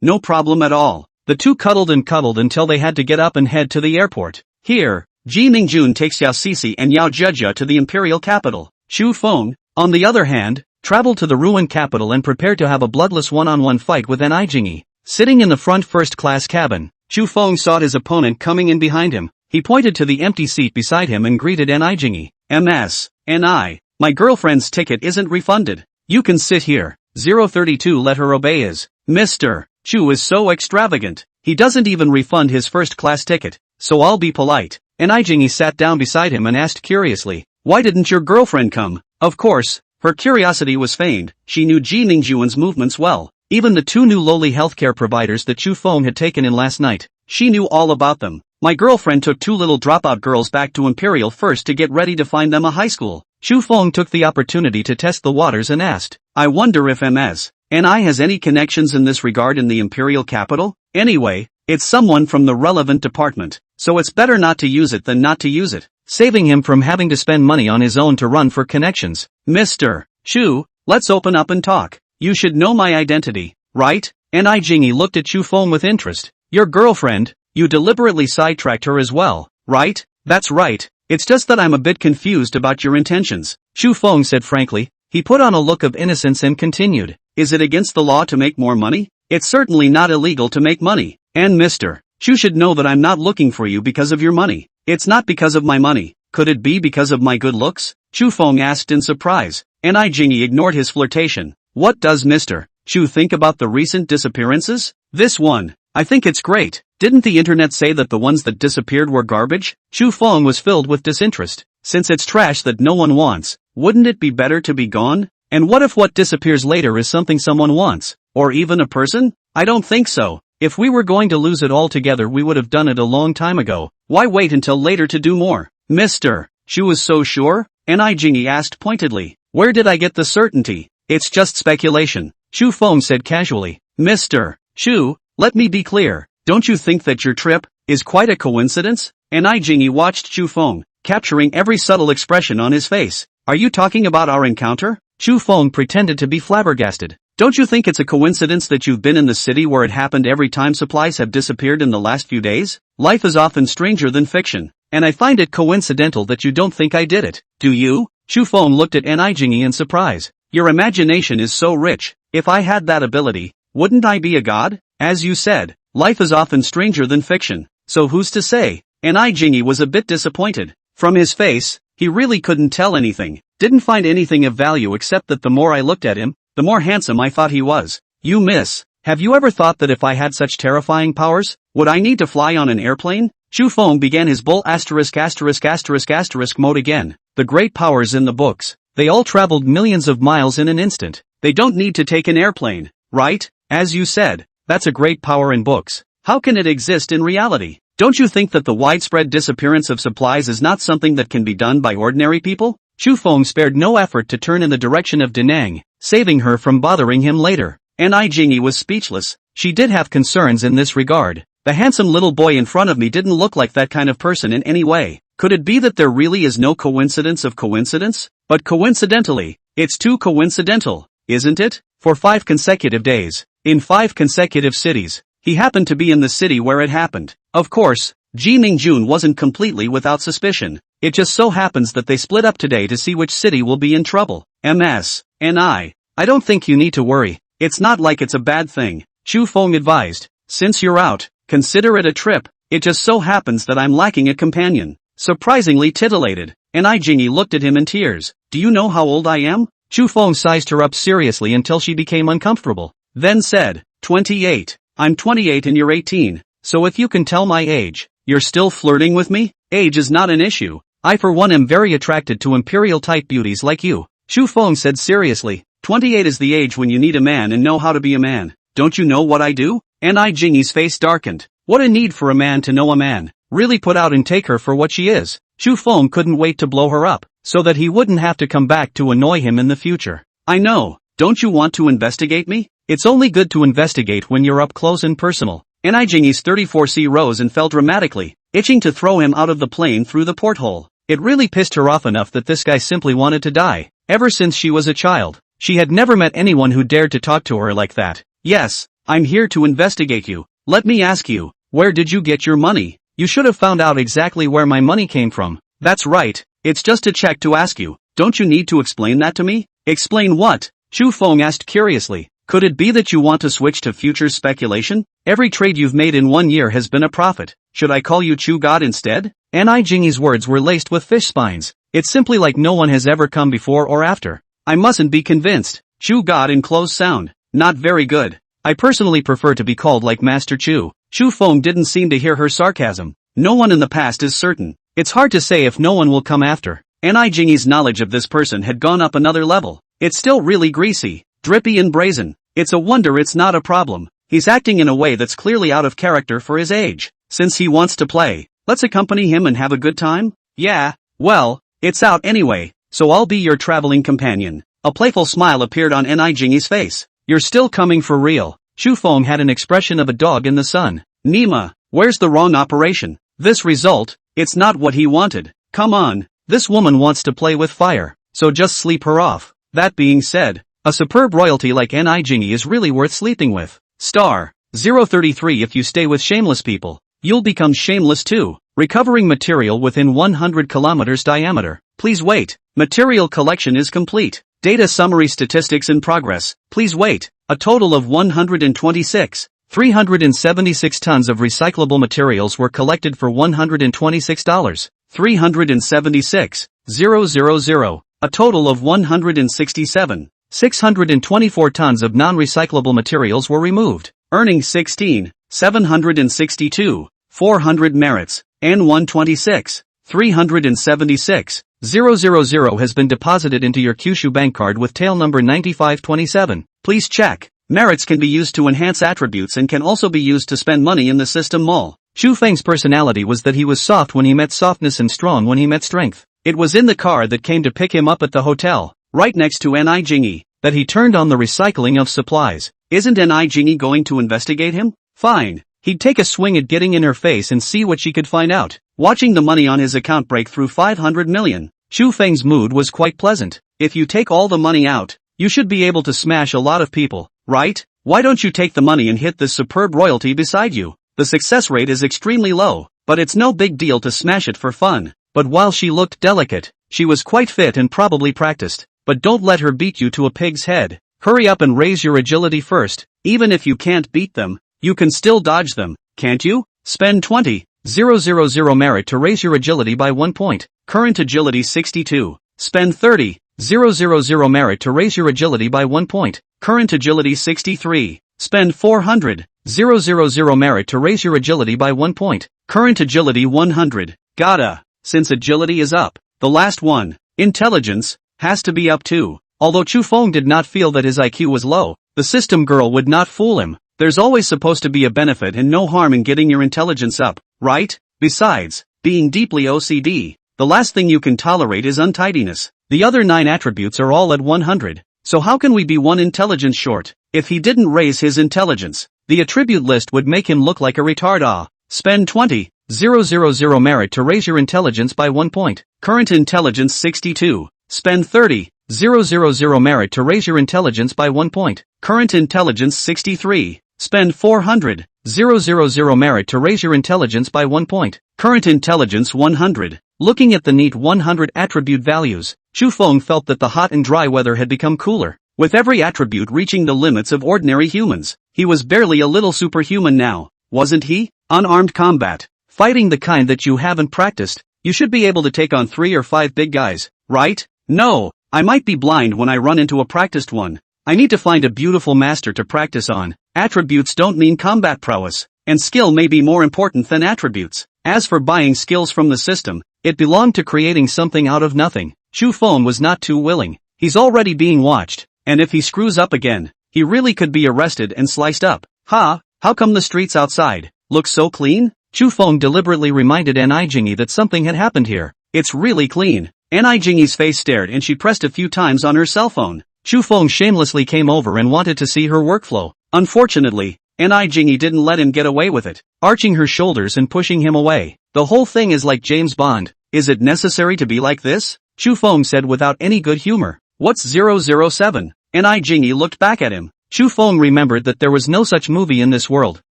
No problem at all. The two cuddled and cuddled until they had to get up and head to the airport. Here, Ji Mingjun takes Yao Sisi and Yao Jejia to the imperial capital. Chu Feng, on the other hand, traveled to the ruined capital and prepared to have a bloodless one-on-one fight with Ni Jingyi. Sitting in the front first-class cabin, Chu Feng saw his opponent coming in behind him. He pointed to the empty seat beside him and greeted Ni Jingyi. MS. Ni, my girlfriend's ticket isn't refunded. You can sit here. 032 let her obey is. Mr. Chu is so extravagant. He doesn't even refund his first-class ticket, so I'll be polite. Ni Jingyi sat down beside him and asked curiously, why didn't your girlfriend come? Of course, her curiosity was feigned. She knew Ji Mingjun's movements well. Even the two new lowly healthcare providers that Chu Feng had taken in last night. She knew all about them. My girlfriend took two little dropout girls back to Imperial first to get ready to find them a high school. Chu Feng took the opportunity to test the waters and asked, I wonder if Ni has any connections in this regard in the Imperial capital? Anyway, it's someone from the relevant department, so it's better not to use it than not to use it, saving him from having to spend money on his own to run for connections. Mr. Chu, let's open up and talk. You should know my identity, right? Ni Jingyi looked at Chu Feng with interest. Your girlfriend, you deliberately sidetracked her as well, right? That's right. It's just that I'm a bit confused about your intentions, Chu Feng said frankly. He put on a look of innocence and continued. Is it against the law to make more money? It's certainly not illegal to make money. And Mr. Chu should know that I'm not looking for you because of your money. It's not because of my money. Could it be because of my good looks? Chu Feng asked in surprise. Ni Jingyi ignored his flirtation. What does Mr. Chu think about the recent disappearances? This one. I think it's great. Didn't the internet say that the ones that disappeared were garbage? Chu Feng was filled with disinterest. Since it's trash that no one wants, wouldn't it be better to be gone? And what if what disappears later is something someone wants? Or even a person? I don't think so. If we were going to lose it altogether we would have done it a long time ago. Why wait until later to do more? Mr. Chu is so sure? Ni Jingyi asked pointedly. Where did I get the certainty? It's just speculation, Chu Feng said casually. Mr. Chu, let me be clear. Don't you think that your trip is quite a coincidence? Ni Jingyi watched Chu Feng, capturing every subtle expression on his face. Are you talking about our encounter? Chu Feng pretended to be flabbergasted. Don't you think it's a coincidence that you've been in the city where it happened every time supplies have disappeared in the last few days? Life is often stranger than fiction, and I find it coincidental that you don't think I did it. Do you? Chu Feng looked at Ni Jingyi in surprise. Your imagination is so rich. If I had that ability, wouldn't I be a god? As you said, life is often stranger than fiction. So who's to say? Ni Jingyi was a bit disappointed. From his face, he really couldn't tell anything. Didn't find anything of value except that the more I looked at him, the more handsome I thought he was. You miss. Have you ever thought that if I had such terrifying powers, would I need to fly on an airplane? Chu Feng began his bull ***** mode again. The great powers in the books. They all traveled millions of miles in an instant. They don't need to take an airplane, right? As you said, that's a great power in books. How can it exist in reality? Don't you think that the widespread disappearance of supplies is not something that can be done by ordinary people? Chu Feng spared no effort to turn in the direction of Denang, saving her from bothering him later. Ni Jingyi was speechless. She did have concerns in this regard. The handsome little boy in front of me didn't look like that kind of person in any way. Could it be that there really is no coincidence of coincidence? But coincidentally, it's too coincidental, isn't it? For 5 consecutive days, in 5 consecutive cities, he happened to be in the city where it happened. Of course, Ji Mingjun wasn't completely without suspicion. It just so happens that they split up today to see which city will be in trouble. Ni, I don't think you need to worry. It's not like it's a bad thing, Chu Feng advised. Since you're out, consider it a trip. It just so happens that I'm lacking a companion. Surprisingly titillated, Ni Jingyi looked at him in tears. Do you know how old I am? Chu Feng sized her up seriously until she became uncomfortable. Then said, 28. I'm 28 and you're 18. So if you can tell my age, you're still flirting with me? Age is not an issue. I for one am very attracted to imperial-type beauties like you, Shu Feng said seriously. 28 is the age when you need a man and know how to be a man. Don't you know what I do? Ni Jingyi's face darkened. What a need for a man to know a man. Really put out and take her for what she is. Shu Feng couldn't wait to blow her up, so that he wouldn't have to come back to annoy him in the future. I know. Don't you want to investigate me? It's only good to investigate when you're up close and personal. Ni Jingyi's 34C rose and fell dramatically, itching to throw him out of the plane through the porthole. It really pissed her off enough that this guy simply wanted to die. Ever since she was a child, she had never met anyone who dared to talk to her like that. Yes, I'm here to investigate you. Let me ask you, where did you get your money? You should have found out exactly where my money came from. That's right, it's just a check to ask you. Don't you need to explain that to me? Explain what? Shu Feng asked curiously. Could it be that you want to switch to futures speculation? Every trade you've made in 1 year has been a profit. Should I call you Chu God instead? Ni Jingyi's words were laced with fish spines. It's simply like no one has ever come before or after. I mustn't be convinced. Chu God in close sound. Not very good. I personally prefer to be called like Master Chu. Shu Feng didn't seem to hear her sarcasm. No one in the past is certain. It's hard to say if no one will come after. Ni Jingyi's knowledge of this person had gone up another level. It's still really greasy, drippy and brazen. It's a wonder it's not a problem. He's acting in a way that's clearly out of character for his age. Since he wants to play, let's accompany him and have a good time? Yeah, well, it's out anyway, so I'll be your traveling companion. A playful smile appeared on Ni Jingyi's face. You're still coming for real. Shu Feng had an expression of a dog in the sun. Nima, where's the wrong operation? This result, it's not what he wanted. Come on, this woman wants to play with fire, so just sleep her off. That being said, a superb royalty like Ni Jingyi is really worth sleeping with. Star 033. If you stay with shameless people, you'll become shameless too. Recovering material within 100 kilometers diameter. Please wait. Material collection is complete. Data summary statistics in progress. Please wait. A total of 126. 376 tons of recyclable materials were collected for $126. 376. 000. A total of 167. 624 tons of non-recyclable materials were removed, earning 16. 762. 400 merits, and 126. 376. 000 has been deposited into your Kyushu bank card with tail number 9527. Please check. Merits can be used to enhance attributes and can also be used to spend money in the system mall. Shu Feng's personality was that he was soft when he met softness and strong when he met strength. It was in the car that came to pick him up at the hotel, right next to Ni Jingyi, that he turned on the recycling of supplies. Isn't Ni Jingyi going to investigate him? Fine. He'd take a swing at getting in her face and see what she could find out. Watching the money on his account break through 500 million, Shu Feng's mood was quite pleasant. If you take all the money out, you should be able to smash a lot of people, right? Why don't you take the money and hit this superb royalty beside you? The success rate is extremely low, but it's no big deal to smash it for fun. But while she looked delicate, she was quite fit and probably practiced. But don't let her beat you to a pig's head. Hurry up and raise your agility first. Even if you can't beat them, you can still dodge them, can't you? Spend 20,000 merit to raise your agility by 1 point. Current agility 62. Spend 30,000 merit to raise your agility by 1 point. Current agility 63. Spend 400,000 merit to raise your agility by 1 point. Current agility 100. Gotta. Since agility is up, the last one, intelligence, has to be up too. Although Chu Feng did not feel that his IQ was low, the system girl would not fool him. There's always supposed to be a benefit and no harm in getting your intelligence up, right? Besides, being deeply OCD, the last thing you can tolerate is untidiness. The other 9 attributes are all at 100. So how can we be 1 intelligence short? If he didn't raise his intelligence, the attribute list would make him look like a retard. Spend 20,000 merit to raise your intelligence by 1 point. Current intelligence 62. Spend 30,000 merit to raise your intelligence by 1 point. Current intelligence 63. Spend 400,000 merit to raise your intelligence by 1 point. Current intelligence 100. Looking at the neat 100 attribute values, Chu Feng felt that the hot and dry weather had become cooler, with every attribute reaching the limits of ordinary humans. He was barely a little superhuman now, wasn't he? Unarmed combat. Fighting the kind that you haven't practiced, you should be able to take on 3 or 5 big guys, right? No, I might be blind when I run into a practiced one. I need to find a beautiful master to practice on. Attributes don't mean combat prowess. and skill may be more important than attributes. As for buying skills from the system, it belonged to creating something out of nothing. Chu Feng was not too willing. He's already being watched, and if he screws up again, he really could be arrested and sliced up. How come the streets outside look so clean? Chu Feng deliberately reminded Jingyi that something had happened here. It's really clean. Jingyi's face stared and she pressed a few times on her cell phone. Chu Feng shamelessly came over and wanted to see her workflow. Unfortunately, Jingyi didn't let him get away with it, arching her shoulders and pushing him away. The whole thing is like James Bond. Is it necessary to be like this? Chu Feng said without any good humor. What's 007? Jingyi looked back at him. Chu Feng remembered that there was no such movie in this world,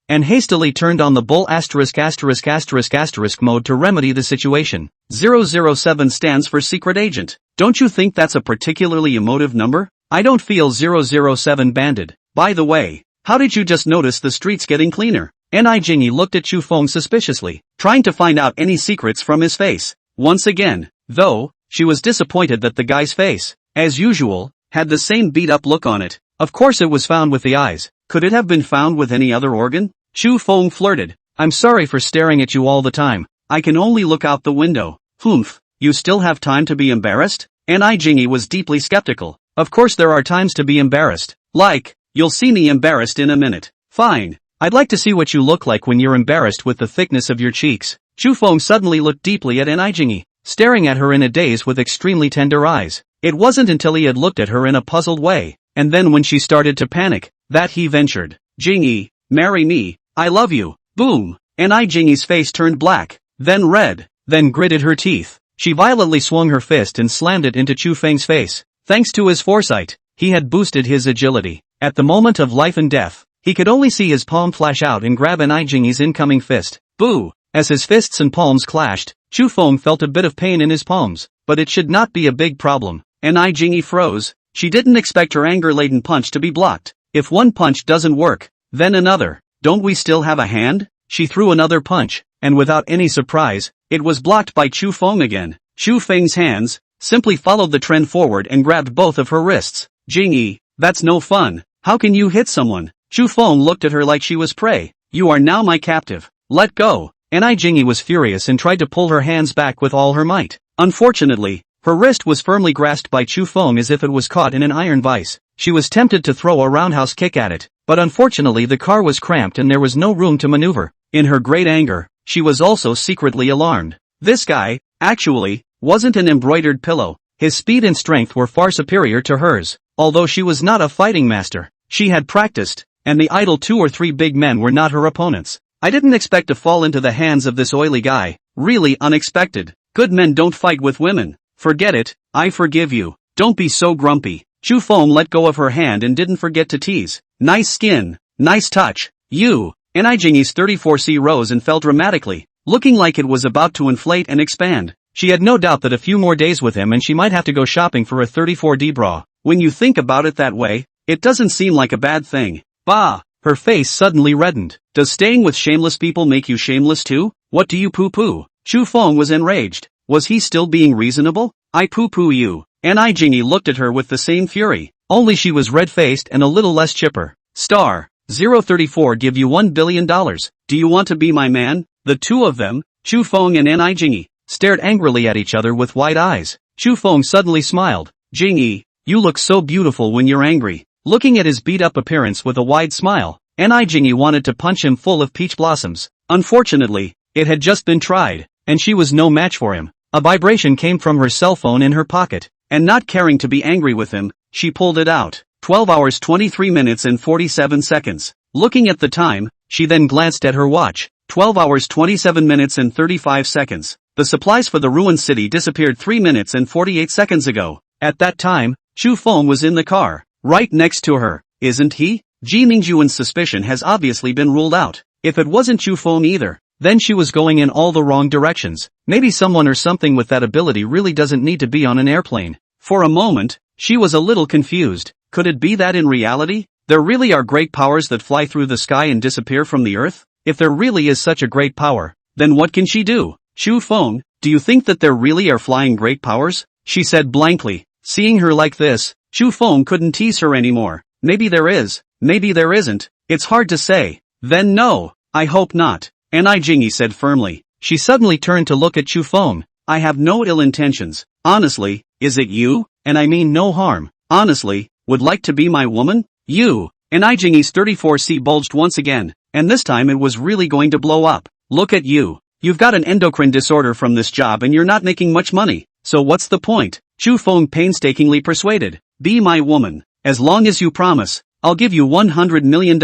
and hastily turned on the bull **** mode to remedy the situation. 007 stands for secret agent. Don't you think that's a particularly emotive number? I don't feel 007 banded. By the way, how did you just notice the streets getting cleaner? Jingyi looked at Chu Feng suspiciously, trying to find out any secrets from his face. Once again, though, she was disappointed that the guy's face, as usual, had the same beat-up look on it. Of course it was found with the eyes. Could it have been found with any other organ? Chu Feng flirted. I'm sorry for staring at you all the time. I can only look out the window. Humph, you still have time to be embarrassed? Jingyi was deeply skeptical. Of course there are times to be embarrassed. Like, you'll see me embarrassed in a minute. Fine. I'd like to see what you look like when you're embarrassed with the thickness of your cheeks. Chu Feng suddenly looked deeply at Jingyi, staring at her in a daze with extremely tender eyes. It wasn't until he had looked at her in a puzzled way, and then when she started to panic, that he ventured. Jingyi, marry me, I love you. Boom. Jingyi's face turned black, then red, then gritted her teeth. She violently swung her fist and slammed it into Chu Feng's face. Thanks to his foresight, he had boosted his agility. At the moment of life and death, he could only see his palm flash out and grab Jingyi's incoming fist. Boo! As his fists and palms clashed, Chu Feng felt a bit of pain in his palms, but it should not be a big problem. Jingyi froze. She didn't expect her anger-laden punch to be blocked. If one punch doesn't work, then another. Don't we still have a hand? She threw another punch, and without any surprise, it was blocked by Chu Feng again. Chu Feng's hands simply followed the trend forward and grabbed both of her wrists. Jingyi, that's no fun. How can you hit someone? Chu Feng looked at her like she was prey. You are now my captive. Let go. Jingyi was furious and tried to pull her hands back with all her might. Unfortunately, her wrist was firmly grasped by Chu Feng as if it was caught in an iron vise. She was tempted to throw a roundhouse kick at it, but unfortunately the car was cramped and there was no room to maneuver. In her great anger, she was also secretly alarmed. This guy, actually, wasn't an embroidered pillow. His speed and strength were far superior to hers. Although she was not a fighting master, she had practiced, and the idle 2 or 3 big men were not her opponents. I didn't expect to fall into the hands of this oily guy. Really unexpected. Good men don't fight with women. Forget it, I forgive you. Don't be so grumpy. Chu Feng let go of her hand and didn't forget to tease. Nice skin. Nice touch. You. Jingyi's 34C rose and fell dramatically, looking like it was about to inflate and expand. She had no doubt that a few more days with him and she might have to go shopping for a 34D bra. When you think about it that way, it doesn't seem like a bad thing. Bah! Her face suddenly reddened. Does staying with shameless people make you shameless too? What do you poo-poo? Chu Feng was enraged. Was he still being reasonable? I poo-poo you. Jingyi looked at her with the same fury, only she was red-faced and a little less chipper. Star 034 give you $1 billion. Do you want to be my man? The two of them, Chu Feng and Jingyi, stared angrily at each other with wide eyes. Chu Feng suddenly smiled. Jingyi, you look so beautiful when you're angry. Looking at his beat-up appearance with a wide smile, Jingyi wanted to punch him full of peach blossoms. Unfortunately, it had just been tried, and she was no match for him. A vibration came from her cell phone in her pocket, and not caring to be angry with him, she pulled it out. 12 hours 23 minutes and 47 seconds. Looking at the time, she then glanced at her watch. 12 hours 27 minutes and 35 seconds. The supplies for the ruined city disappeared 3 minutes and 48 seconds ago. At that time, Chu Feng was in the car, right next to her, isn't he? Ji Mingyuan's suspicion has obviously been ruled out. If it wasn't Chu Feng either, then she was going in all the wrong directions. Maybe someone or something with that ability really doesn't need to be on an airplane. For a moment, she was a little confused. Could it be that in reality, there really are great powers that fly through the sky and disappear from the earth? If there really is such a great power, then what can she do? Chu Feng, do you think that there really are flying great powers? She said blankly. Seeing her like this, Chu Feng couldn't tease her anymore. Maybe there is, maybe there isn't, it's hard to say. Then no, I hope not, Jingy said firmly. She suddenly turned to look at Chu Feng. I have no ill intentions. Honestly, is it you? And I mean no harm. Honestly, would like to be my woman? You. Jingy's 34C bulged once again, and this time it was really going to blow up. Look at you. You've got an endocrine disorder from this job and you're not making much money. So what's the point? Chu Feng painstakingly persuaded. Be my woman. As long as you promise, I'll give you $100 million.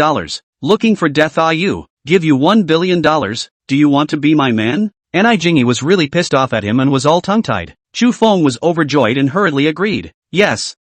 Looking for death you. Give you $1 billion. Do you want to be my man? Jingy was really pissed off at him and was all tongue-tied. Chu Feng was overjoyed and hurriedly agreed. Yes,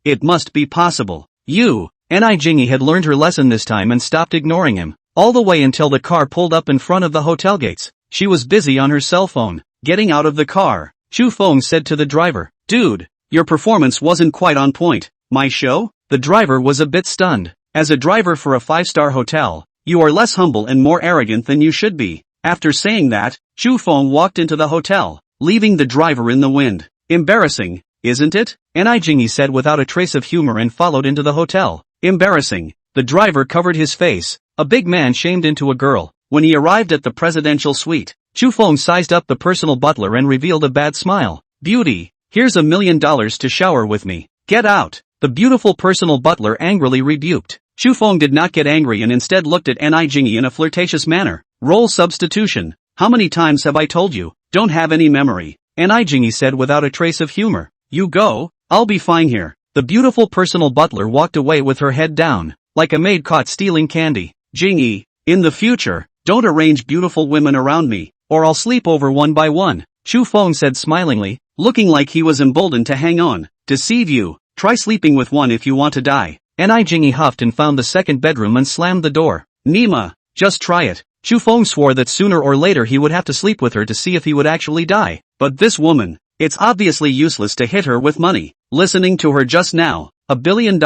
it must be possible. You. Jingy had learned her lesson this time and stopped ignoring him. All the way until the car pulled up in front of the hotel gates. She was busy on her cell phone. Getting out of the car, Chu Feng said to the driver, Dude, your performance wasn't quite on point. My show? The driver was a bit stunned. As a driver for a 5-star hotel, you are less humble and more arrogant than you should be. After saying that, Chu Feng walked into the hotel, leaving the driver in the wind. Embarrassing, isn't it? Jingy said without a trace of humor and followed into the hotel. Embarrassing. The driver covered his face. A big man shamed into a girl. When he arrived at the presidential suite, Chu Feng sized up the personal butler and revealed a bad smile. Beauty, here's $1 million to shower with me. Get out. The beautiful personal butler angrily rebuked. Chu Feng did not get angry and instead looked at Jingy in a flirtatious manner. Role substitution. How many times have I told you? Don't have any memory. Jingy said without a trace of humor. You go, I'll be fine here. The beautiful personal butler walked away with her head down, like a maid caught stealing candy. Jingy, in the future, don't arrange beautiful women around me, or I'll sleep over one by one, Chu Feng said smilingly, looking like he was emboldened to hang on. Deceive you. Try sleeping with one if you want to die. Jingy huffed and found the second bedroom and slammed the door. Nima, just try it. Chu Feng swore that sooner or later he would have to sleep with her to see if he would actually die. But this woman, it's obviously useless to hit her with money. Listening to her just now, $1 billion,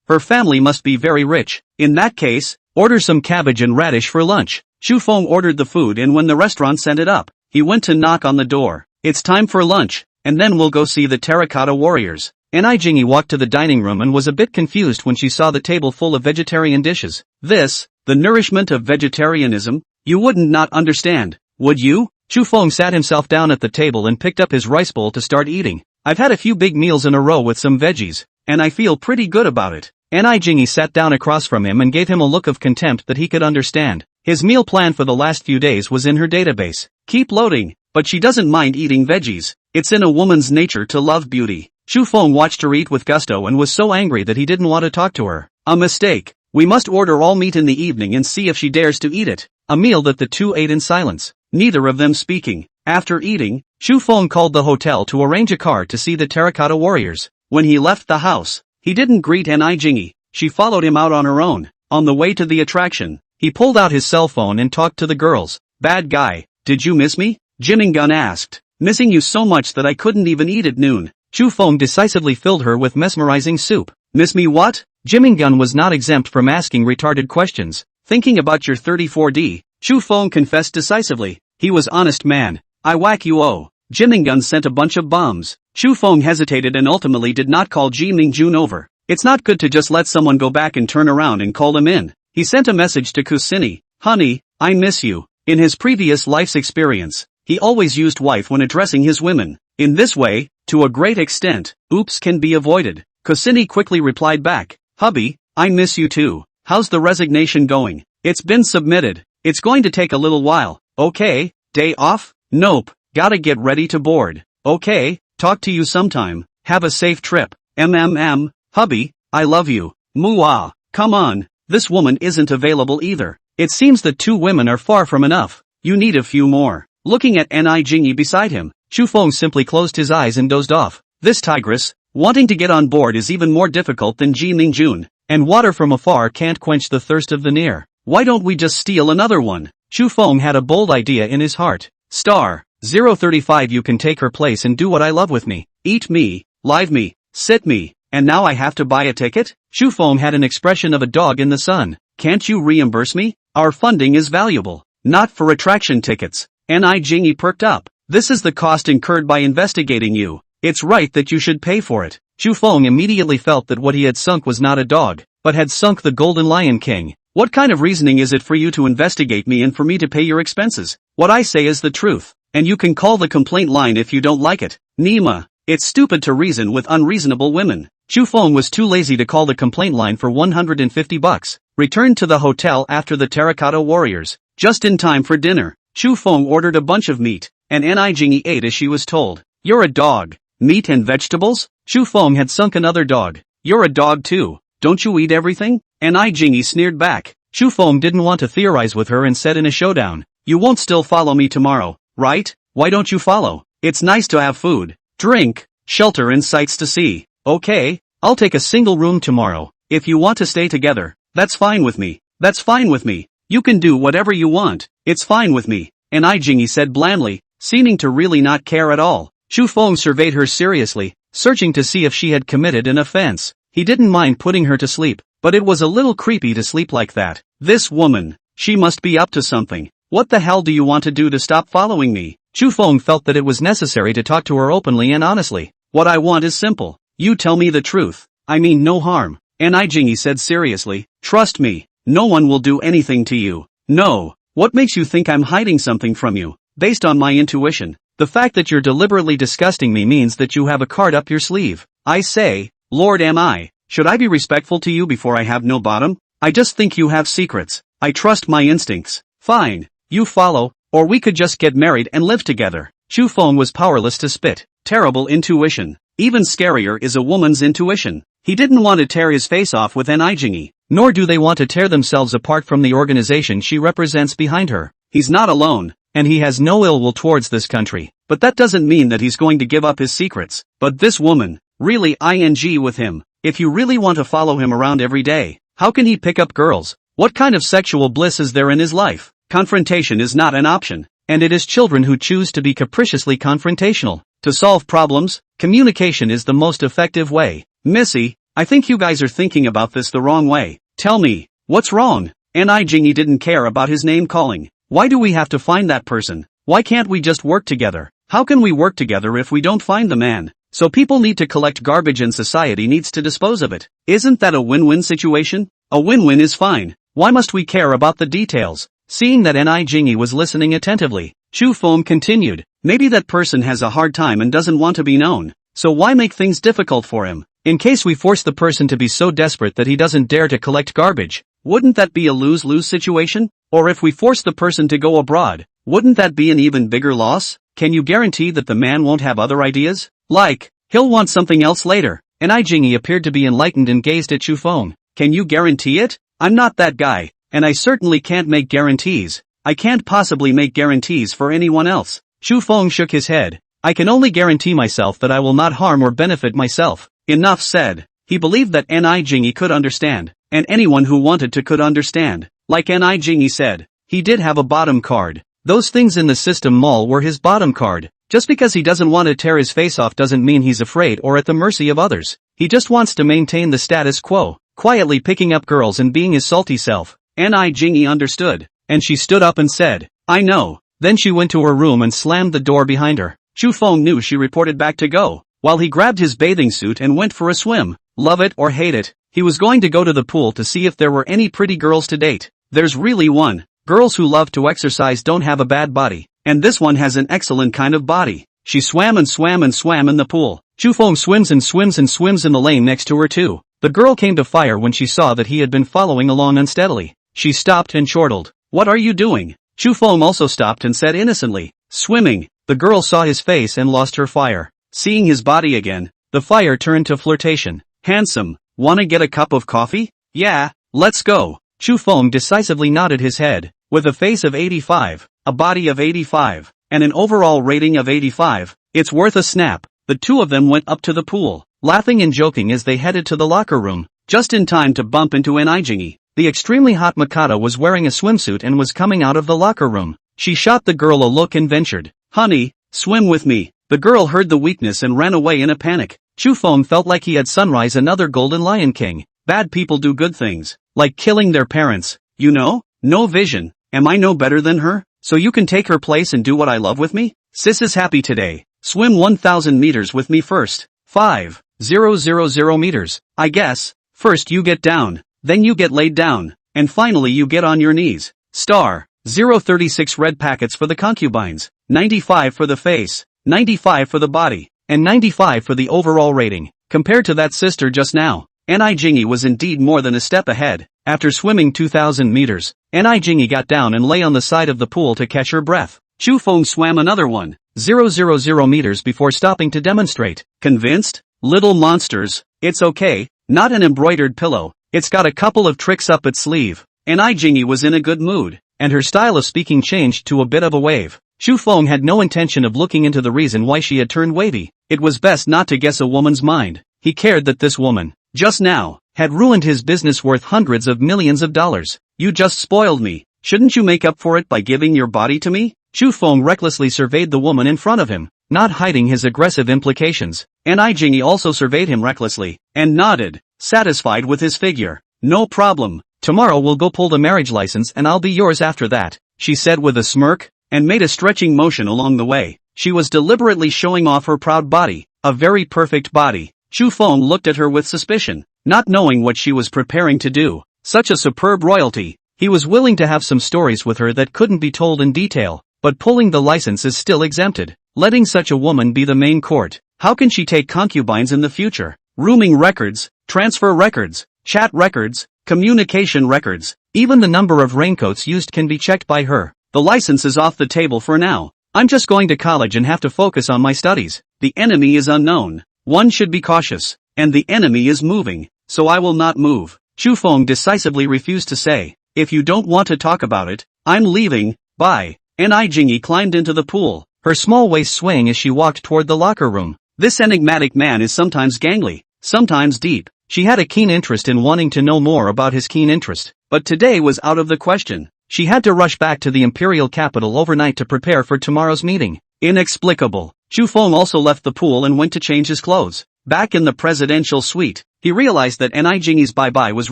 her family must be very rich. In that case, order some cabbage and radish for lunch. Chu Feng ordered the food and when the restaurant sent it up, he went to knock on the door. It's time for lunch, and then we'll go see the Terracotta Warriors. Jingy walked to the dining room and was a bit confused when she saw the table full of vegetarian dishes. This, the nourishment of vegetarianism? You wouldn't not understand, would you? Chu Feng sat himself down at the table and picked up his rice bowl to start eating. I've had a few big meals in a row with some veggies, and I feel pretty good about it. Jingy sat down across from him and gave him a look of contempt that he could understand. His meal plan for the last few days was in her database. Keep loading, but she doesn't mind eating veggies. It's in a woman's nature to love beauty. Chu Feng watched her eat with gusto and was so angry that he didn't want to talk to her. A mistake. We must order all meat in the evening and see if she dares to eat it. A meal that the two ate in silence, neither of them speaking. After eating, Chu Feng called the hotel to arrange a car to see the Terracotta Warriors. When he left the house, he didn't greet Jingy. She followed him out on her own. On the way to the attraction, he pulled out his cell phone and talked to the girls. Bad guy, did you miss me? Jimingun asked. Missing you so much that I couldn't even eat at noon. Chu Feng decisively filled her with mesmerizing soup. Miss me what? Jimingun was not exempt from asking retarded questions. Thinking about your 34D, Chu Feng confessed decisively. He was honest man. I whack you Jimingun sent a bunch of bombs. Chu Feng hesitated and ultimately did not call Ji Mingjun over. It's not good to just let someone go back and turn around and call them in. He sent a message to Kusini. Honey, I miss you. In his previous life's experience, he always used wife when addressing his women. In this way, to a great extent, oops can be avoided. Kusini quickly replied back. Hubby, I miss you too. How's the resignation going? It's been submitted. It's going to take a little while. Okay, day off? Nope, gotta get ready to board. Okay, talk to you sometime. Have a safe trip. Hubby, I love you. Mwah. Come on, this woman isn't available either. It seems that two women are far from enough. You need a few more. Looking at Jingy beside him, Chu Feng simply closed his eyes and dozed off. This tigress, wanting to get on board is even more difficult than Ji Mingjun, and water from afar can't quench the thirst of the near. Why don't we just steal another one? Chu Feng had a bold idea in his heart. Star 035 you can take her place and do what I love with me. Eat me, live me, sit me, and now I have to buy a ticket? Chu Feng had an expression of a dog in the sun. Can't you reimburse me? Our funding is valuable. Not for attraction tickets. Jingy perked up. This is the cost incurred by investigating you. It's right that you should pay for it. Chu Feng immediately felt that what he had sunk was not a dog, but had sunk the Golden Lion King. What kind of reasoning is it for you to investigate me and for me to pay your expenses? What I say is the truth, and you can call the complaint line if you don't like it. Nima, it's stupid to reason with unreasonable women. Chu Feng was too lazy to call the complaint line for $150. Returned to the hotel after the Terracotta Warriors. Just in time for dinner, Chu Feng ordered a bunch of meat, and Ni Jingyi ate as she was told. You're a dog. Meat and vegetables? Chu Feng had sunk another dog. You're a dog too. Don't you eat everything? Ni Jingyi sneered back. Chu Feng didn't want to theorize with her and said in a showdown, you won't still follow me tomorrow, right? Why don't you follow? It's nice to have food, drink, shelter and sights to see. Okay, I'll take a single room tomorrow. If you want to stay together, that's fine with me. That's fine with me. You can do whatever you want. It's fine with me. Ni Jingyi said blandly, seeming to really not care at all. Chu Feng surveyed her seriously, searching to see if she had committed an offense. He didn't mind putting her to sleep, but it was a little creepy to sleep like that. This woman, she must be up to something. What the hell do you want to do to stop following me? Chu Feng felt that it was necessary to talk to her openly and honestly. What I want is simple. You tell me the truth. I mean no harm. Ni Jingyi said seriously, trust me, no one will do anything to you. No, what makes you think I'm hiding something from you? Based on my intuition, the fact that you're deliberately disgusting me means that you have a card up your sleeve. I say, Lord am I, should I be respectful to you before I have no bottom? I just think you have secrets. I trust my instincts. Fine, you follow, or we could just get married and live together. Chu Feng was powerless to spit. Terrible intuition. Even scarier is a woman's intuition. He didn't want to tear his face off with Ni Jingyi, nor do they want to tear themselves apart from the organization she represents behind her. He's not alone, and he has no ill will towards this country, but that doesn't mean that he's going to give up his secrets. But this woman, really ing with him. If you really want to follow him around every day, how can he pick up girls? What kind of sexual bliss is there in his life? Confrontation is not an option, and it is children who choose to be capriciously confrontational. To solve problems, communication is the most effective way. Missy, I think you guys are thinking about this the wrong way. Tell me, what's wrong? Ni Jingyi didn't care about his name calling. Why do we have to find that person? Why can't we just work together? How can we work together if we don't find the man? So people need to collect garbage and society needs to dispose of it. Isn't that a win-win situation? A win-win is fine. Why must we care about the details? Seeing that Ni Jingyi was listening attentively, Chu Feng continued, maybe that person has a hard time and doesn't want to be known. So why make things difficult for him? In case we force the person to be so desperate that he doesn't dare to collect garbage, wouldn't that be a lose-lose situation? Or if we force the person to go abroad, wouldn't that be an even bigger loss? Can you guarantee that the man won't have other ideas? Like, he'll want something else later. Ni Jingyi appeared to be enlightened and gazed at Chu Feng. Can you guarantee it? I'm not that guy, and I certainly can't make guarantees. I can't possibly make guarantees for anyone else. Chu Feng shook his head. I can only guarantee myself that I will not harm or benefit myself. Enough said. He believed that Ni Jingyi could understand, and anyone who wanted to could understand. Like Ni Jingyi said, he did have a bottom card. Those things in the system mall were his bottom card. Just because he doesn't want to tear his face off doesn't mean he's afraid or at the mercy of others. He just wants to maintain the status quo, quietly picking up girls and being his salty self. Ni Jingyi understood, and she stood up and said, I know. Then she went to her room and slammed the door behind her. Chu Feng knew she reported back to go, while he grabbed his bathing suit and went for a swim. Love it or hate it, he was going to go to the pool to see if there were any pretty girls to date. There's really one. Girls who love to exercise don't have a bad body, and this one has an excellent kind of body. She swam and swam and swam in the pool. Chu Feng swims and swims and swims in the lane next to her too. The girl came to fire when she saw that he had been following along unsteadily. She stopped and chortled. What are you doing? Chu Feng also stopped and said innocently, swimming. The girl saw his face and lost her fire. Seeing his body again, the fire turned to flirtation. Handsome, wanna get a cup of coffee? Yeah, let's go. Chu Feng decisively nodded his head. With a face of 85, a body of 85, and an overall rating of 85, it's worth a snap. The two of them went up to the pool, laughing and joking as they headed to the locker room, just in time to bump into Ni Jingyi. The extremely hot Mikado was wearing a swimsuit and was coming out of the locker room. She shot the girl a look and ventured, honey, swim with me. The girl heard the weakness and ran away in a panic. Chu Feng felt like he had Sunrise another golden lion king. Bad people do good things, like killing their parents, you know? No vision. Am I no better than her? So you can take her place and do what I love with me? Sis is happy today. Swim 1000 meters with me first. 5,000 meters. I guess. First you get down, then you get laid down. and finally you get on your knees. Star. 036 red packets for the concubines, 95 for the face, 95 for the body, and 95 for the overall rating. Compared to that sister just now, Ni Jingy was indeed more than a step ahead. After swimming 2,000 meters, Ni Jingy got down and lay on the side of the pool to catch her breath. Chu Feng swam another 1,000 meters before stopping to demonstrate. Convinced? Little monsters, it's okay, not an embroidered pillow, it's got a couple of tricks up its sleeve. Ni Jingy was in a good mood, and her style of speaking changed to a bit of a wave. Chu Feng had no intention of looking into the reason why she had turned wavy. It was best not to guess a woman's mind. He cared that this woman, just now, had ruined his business worth hundreds of millions of dollars. You just spoiled me. Shouldn't you make up for it by giving your body to me? Chu Feng recklessly surveyed the woman in front of him, not hiding his aggressive implications. Ni Jingy also surveyed him recklessly, and nodded, satisfied with his figure. No problem. Tomorrow we'll go pull the marriage license and I'll be yours after that, she said with a smirk, and made a stretching motion along the way. She was deliberately showing off her proud body, a very perfect body. Chu Feng looked at her with suspicion, not knowing what she was preparing to do. Such a superb royalty. He was willing to have some stories with her that couldn't be told in detail, but pulling the license is still exempted. Letting such a woman be the main court. How can she take concubines in the future? Rooming records, transfer records, chat records, communication records, even the number of raincoats used can be checked by her. The license is off the table for now. I'm just going to college and have to focus on my studies. The enemy is unknown. One should be cautious. And the enemy is moving, so I will not move. Chu Feng decisively refused to say, if you don't want to talk about it, I'm leaving, bye. Ni Jingy climbed into the pool, her small waist swaying as she walked toward the locker room. This enigmatic man is sometimes gangly, sometimes deep. She had a keen interest in wanting to know more about his keen interest, but today was out of the question. She had to rush back to the imperial capital overnight to prepare for tomorrow's meeting. Inexplicable. Chu Feng also left the pool and went to change his clothes. Back in the presidential suite, he realized that Ni Jingy's bye-bye was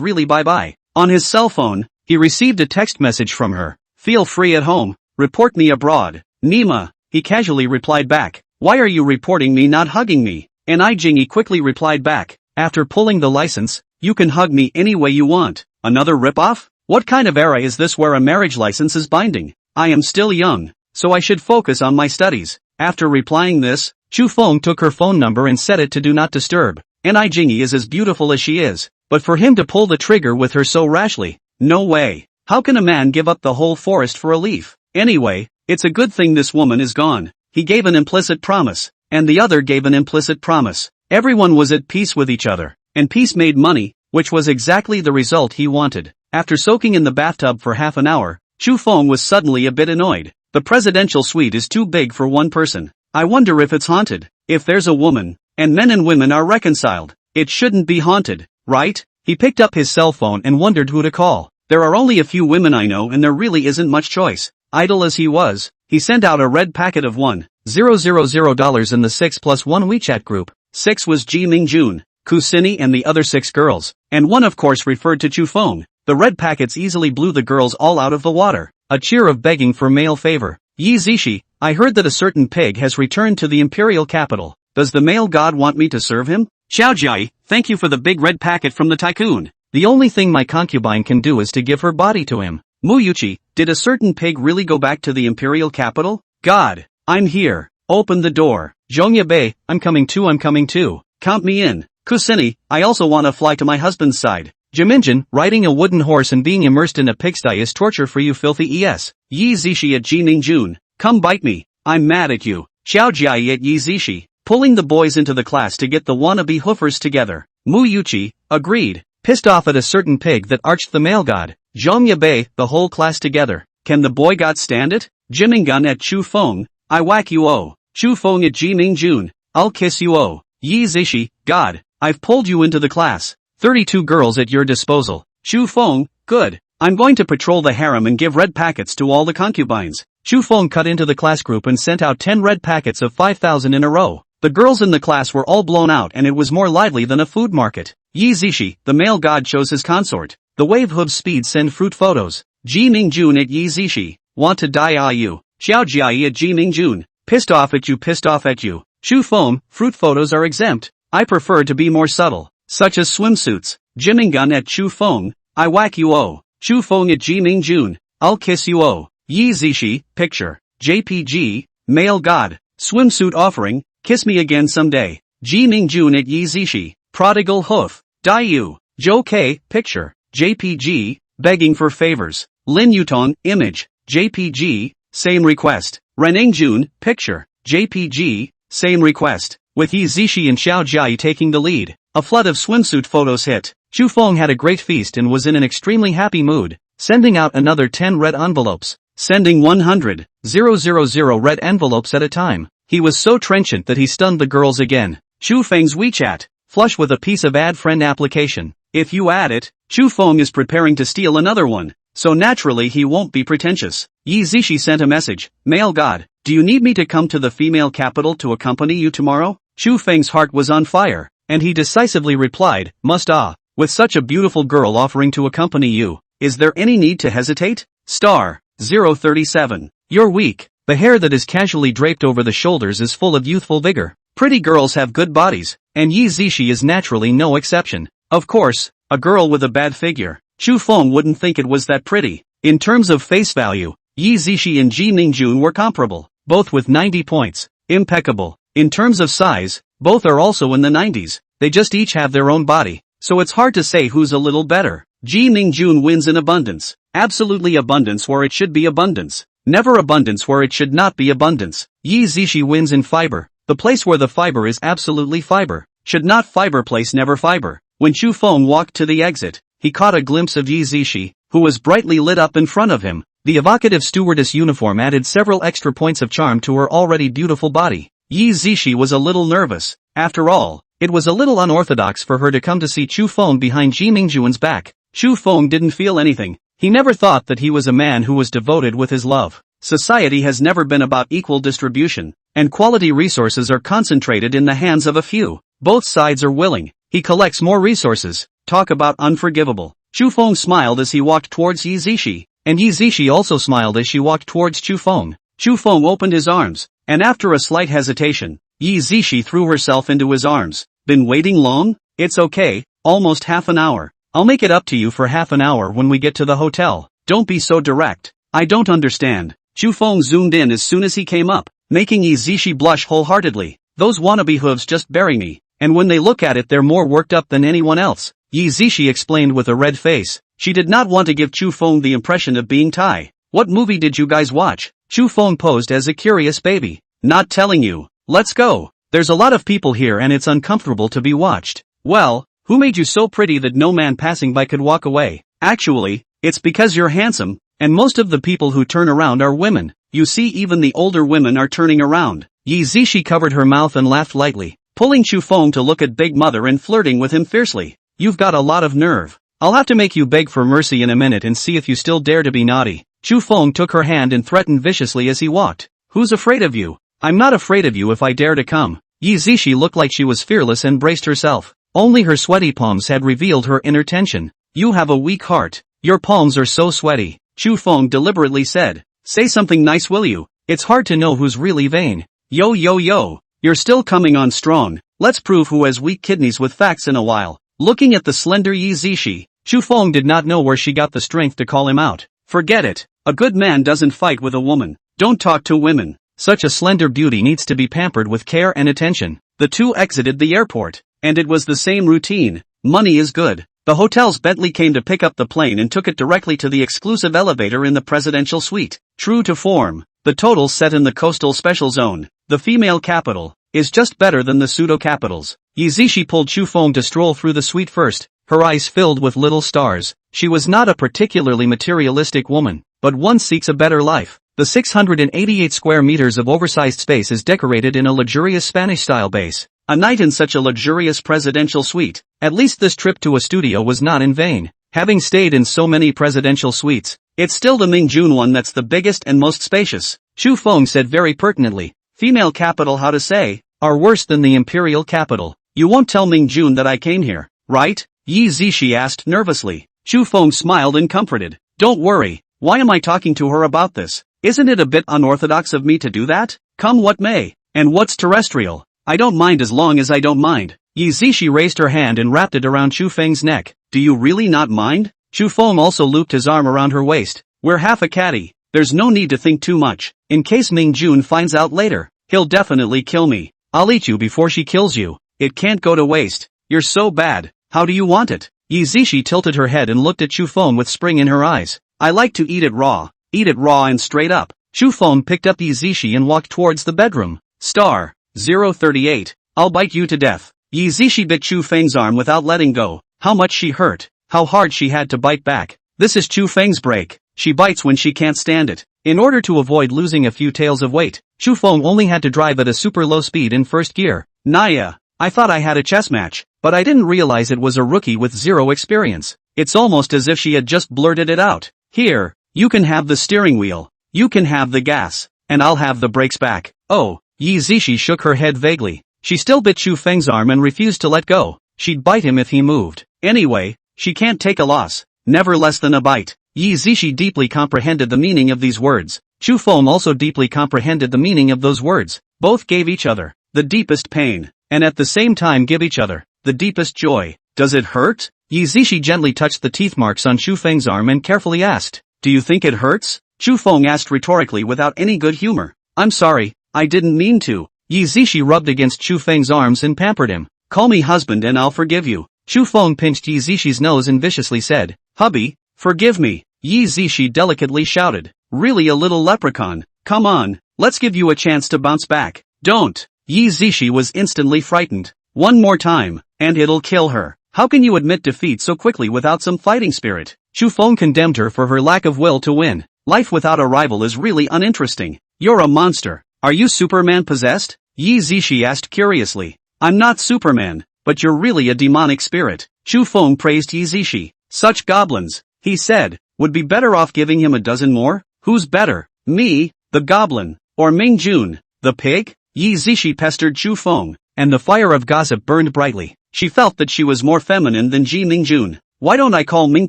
really bye-bye. On his cell phone, he received a text message from her. Feel free at home. Report me abroad. Nima, he casually replied back. Why are you reporting me, not hugging me? Ni Jingy quickly replied back. After pulling the license, you can hug me any way you want. Another ripoff? What kind of era is this where a marriage license is binding? I am still young, so I should focus on my studies. After replying this, Chu Feng took her phone number and set it to do not disturb. Ni Jingy is as beautiful as she is, but for him to pull the trigger with her so rashly, no way. How can a man give up the whole forest for a leaf? Anyway, it's a good thing this woman is gone. He gave an implicit promise, and the other gave an implicit promise. Everyone was at peace with each other, and peace made money, which was exactly the result he wanted. After soaking in the bathtub for half an hour, Chu Feng was suddenly a bit annoyed. The presidential suite is too big for one person. I wonder if it's haunted. If there's a woman, and men and women are reconciled, it shouldn't be haunted, right? He picked up his cell phone and wondered who to call. There are only a few women I know and there really isn't much choice. Idle as he was, he sent out a red packet of $1,000 in the 6+1 WeChat group. 6 was Ji Mingjun, Kusini and the other 6 girls, and one of course referred to Chu Feng. The red packets easily blew the girls all out of the water. A cheer of begging for male favor. Yi Zishi, I heard that a certain pig has returned to the imperial capital. Does the male god want me to serve him? Xiaojiai, thank you for the big red packet from the tycoon. The only thing my concubine can do is to give her body to him. Muyuchi, did a certain pig really go back to the imperial capital? God, I'm here. Open the door. Zhongya Bei, I'm coming too. Count me in. Kusini, I also want to fly to my husband's side. Jiminjin, riding a wooden horse and being immersed in a pigsty is torture for you filthy es. Yi Zishi at Ji Mingjun, come bite me. I'm mad at you. Xiaojiai at Yi Zishi, pulling the boys into the class to get the wannabe hoofers together. Muyuchi, agreed, pissed off at a certain pig that arched the male god. Zhongya Bei, the whole class together. Can the boy god stand it? Jimingun at Chu Feng, I whack you oh. Chu Feng at Ji Mingjun, I'll kiss you oh. Yi Zishi, God, I've pulled you into the class. 32 girls at your disposal. Chu Feng, good. I'm going to patrol the harem and give red packets to all the concubines. Chu Feng cut into the class group and sent out 10 red packets of 5,000 in a row. The girls in the class were all blown out and it was more lively than a food market. Yi Zishi, the male god chose his consort. The wave hooves speed send fruit photos. Ji Mingjun at Yi Zishi, want to die ah you. Xiaojiai at Ji Mingjun, pissed off at you. Chu Feng, fruit photos are exempt. I prefer to be more subtle. Such as swimsuits. Jimingun at Chu Feng, I whack you oh. Chu Feng at Ji Ming Jun. I'll kiss you oh. Yi Zishi, picture. JPG, male god. Swimsuit offering, kiss me again someday. Ji Ming Jun at Yi Zishi. Prodigal hoof. Dai Yu. Zhou K, picture. JPG, begging for favors. Lin Yutong, image. JPG, same request. Reneng Jun, picture. JPG, same request. With Yi Zishi and Xiao Jiai taking the lead, a flood of swimsuit photos hit. Chu Feng had a great feast and was in an extremely happy mood, sending out another 10 red envelopes, sending 100,000 red envelopes at a time. He was so trenchant that he stunned the girls again. Chu Feng's WeChat, flush with a piece of add friend application. If you add it, Chu Feng is preparing to steal another one, so naturally he won't be pretentious. Yi Zishi sent a message, male god, do you need me to come to the female capital to accompany you tomorrow? Chu Feng's heart was on fire, and he decisively replied, must ah, with such a beautiful girl offering to accompany you, is there any need to hesitate? Star 037. You're weak. The hair that is casually draped over the shoulders is full of youthful vigor. Pretty girls have good bodies, and Yi Zishi is naturally no exception. Of course, a girl with a bad figure, Chu Feng wouldn't think it was that pretty. In terms of face value, Yi Zishi and Ji Mingjun were comparable, both with 90 points. Impeccable. In terms of size, both are also in the 90s. They just each have their own body, so it's hard to say who's a little better. Ji Mingjun wins in abundance. Absolutely abundance where it should be abundance. Never abundance where it should not be abundance. Yi Zishi wins in fiber. The place where the fiber is absolutely fiber. Should not fiber place never fiber. When Chu Feng walked to the exit, he caught a glimpse of Yi Zishi, who was brightly lit up in front of him. The evocative stewardess uniform added several extra points of charm to her already beautiful body. Yi Zishi was a little nervous. After all, it was a little unorthodox for her to come to see Chu Feng behind Ji Mingjuan's back. Chu Feng didn't feel anything. He never thought that he was a man who was devoted with his love. Society has never been about equal distribution, and quality resources are concentrated in the hands of a few. Both sides are willing. He collects more resources. Talk about unforgivable. Chu Feng smiled as he walked towards Yi Zishi, and Yi Zishi also smiled as she walked towards Chu Feng. Chu Feng opened his arms, and after a slight hesitation, Yi Zishi threw herself into his arms. Been waiting long? It's okay, almost half an hour. I'll make it up to you for half an hour when we get to the hotel. Don't be so direct. I don't understand. Chu Feng zoomed in as soon as he came up, making Yi Zishi blush wholeheartedly. Those wannabe hooves just bury me, and when they look at it they're more worked up than anyone else. Yi Zishi explained with a red face. She did not want to give Chu Feng the impression of being Thai. What movie did you guys watch? Chu Feng posed as a curious baby. Not telling you. Let's go. There's a lot of people here and it's uncomfortable to be watched. Well, who made you so pretty that no man passing by could walk away? Actually, it's because you're handsome, and most of the people who turn around are women. You see, even the older women are turning around. Yi Zishi covered her mouth and laughed lightly, pulling Chu Feng to look at Big Mother and flirting with him fiercely. You've got a lot of nerve. I'll have to make you beg for mercy in a minute and see if you still dare to be naughty. Chu Feng took her hand and threatened viciously as he walked. Who's afraid of you? I'm not afraid of you if I dare to come. Yi Zishi looked like she was fearless and braced herself. Only her sweaty palms had revealed her inner tension. You have a weak heart. Your palms are so sweaty. Chu Feng deliberately said. Say something nice will you? It's hard to know who's really vain. Yo yo yo. You're still coming on strong. Let's prove who has weak kidneys with facts in a while. Looking at the slender Yi Zishi, Chu Feng did not know where she got the strength to call him out. Forget it. A good man doesn't fight with a woman. Don't talk to women. Such a slender beauty needs to be pampered with care and attention. The two exited the airport, and it was the same routine. Money is good. The hotel's Bentley came to pick up the plane and took it directly to the exclusive elevator in the presidential suite. True to form, the total set in the coastal special zone, the female capital, is just better than the pseudo-capitals. Yi Zishi pulled Chu Feng to stroll through the suite first, her eyes filled with little stars. She was not a particularly materialistic woman, but one seeks a better life. The 688 square meters of oversized space is decorated in a luxurious Spanish-style base. A night in such a luxurious presidential suite, at least this trip to a studio was not in vain. Having stayed in so many presidential suites, it's still the Mingjun one that's the biggest and most spacious. Chu Feng said very pertinently, female capital how to say, are worse than the imperial capital. You won't tell Mingjun that I came here, right? Yi Zishi asked nervously. Chu Feng smiled and comforted. Don't worry, why am I talking to her about this? Isn't it a bit unorthodox of me to do that? Come what may. And what's terrestrial? I don't mind as long as I don't mind. Yi Zishi raised her hand and wrapped it around Chu Feng's neck. Do you really not mind? Chu Feng also looped his arm around her waist. We're half a caddy. There's no need to think too much. In case Ming Jun finds out later, he'll definitely kill me. I'll eat you before she kills you. It can't go to waste. You're so bad. How do you want it? Yi Zishi tilted her head and looked at Chu Feng with spring in her eyes. I like to eat it raw. Eat it raw and straight up. Chu Feng picked up Yi Zishi and walked towards the bedroom. Star 038. I'll bite you to death. Yi Zishi bit Chu Feng's arm without letting go. How much she hurt. How hard she had to bite back. This is Chu Feng's break. She bites when she can't stand it. In order to avoid losing a few taels of weight, Chu Feng only had to drive at a super low speed in first gear. Naya, I thought I had a chess match, but I didn't realize it was a rookie with zero experience. It's almost as if she had just blurted it out. Here, you can have the steering wheel. You can have the gas. And I'll have the brakes back. Oh, Yi Zishi shook her head vaguely. She still bit Chu Feng's arm and refused to let go. She'd bite him if he moved. Anyway, she can't take a loss. Never less than a bite. Yi Zishi deeply comprehended the meaning of these words. Chu Feng also deeply comprehended the meaning of those words. Both gave each other the deepest pain, and at the same time give each other the deepest joy. Does it hurt? Yi Zishi gently touched the teeth marks on Chu Feng's arm and carefully asked, do you think it hurts? Chu Feng asked rhetorically without any good humor. I'm sorry, I didn't mean to. Yi Zishi rubbed against Chu Feng's arms and pampered him. Call me husband and I'll forgive you. Chu Feng pinched Yi Zishi's nose and viciously said, hubby, forgive me. Yi Zishi delicately shouted, really a little leprechaun. Come on, let's give you a chance to bounce back. Don't. Yi Zishi was instantly frightened. One more time, and it'll kill her. How can you admit defeat so quickly without some fighting spirit? Chu Feng condemned her for her lack of will to win. Life without a rival is really uninteresting. You're a monster. Are you Superman possessed? Yi Zishi asked curiously. I'm not Superman, but you're really a demonic spirit. Chu Feng praised Yi Zishi. Such goblins, he said, would be better off giving him a dozen more? Who's better, me, the goblin, or Ming Jun, the pig? Yi Zishi pestered Chu Feng, and the fire of gossip burned brightly. She felt that she was more feminine than Ji Ming Jun. Why don't I call Ming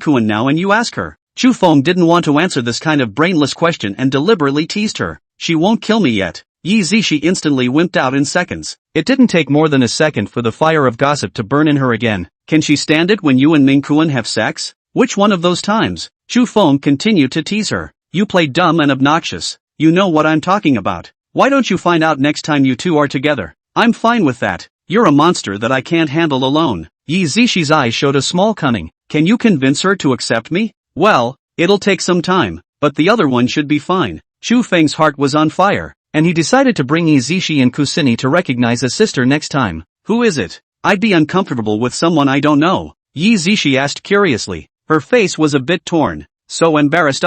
Kuan now and you ask her? Chu Feng didn't want to answer this kind of brainless question and deliberately teased her. She won't kill me yet. Yi Zishi instantly wimped out in seconds. It didn't take more than a second for the fire of gossip to burn in her again. Can she stand it when you and Ming Kuan have sex? Which one of those times? Chu Feng continued to tease her. You play dumb and obnoxious. You know what I'm talking about. Why don't you find out next time you two are together? I'm fine with that. You're a monster that I can't handle alone. Yi Zishi's eyes showed a small cunning. Can you convince her to accept me? Well, it'll take some time, but the other one should be fine. Chu Feng's heart was on fire, and he decided to bring Yi Zishi and Kusini to recognize a sister next time. Who is it? I'd be uncomfortable with someone I don't know. Yi Zishi asked curiously. Her face was a bit torn. So embarrassed.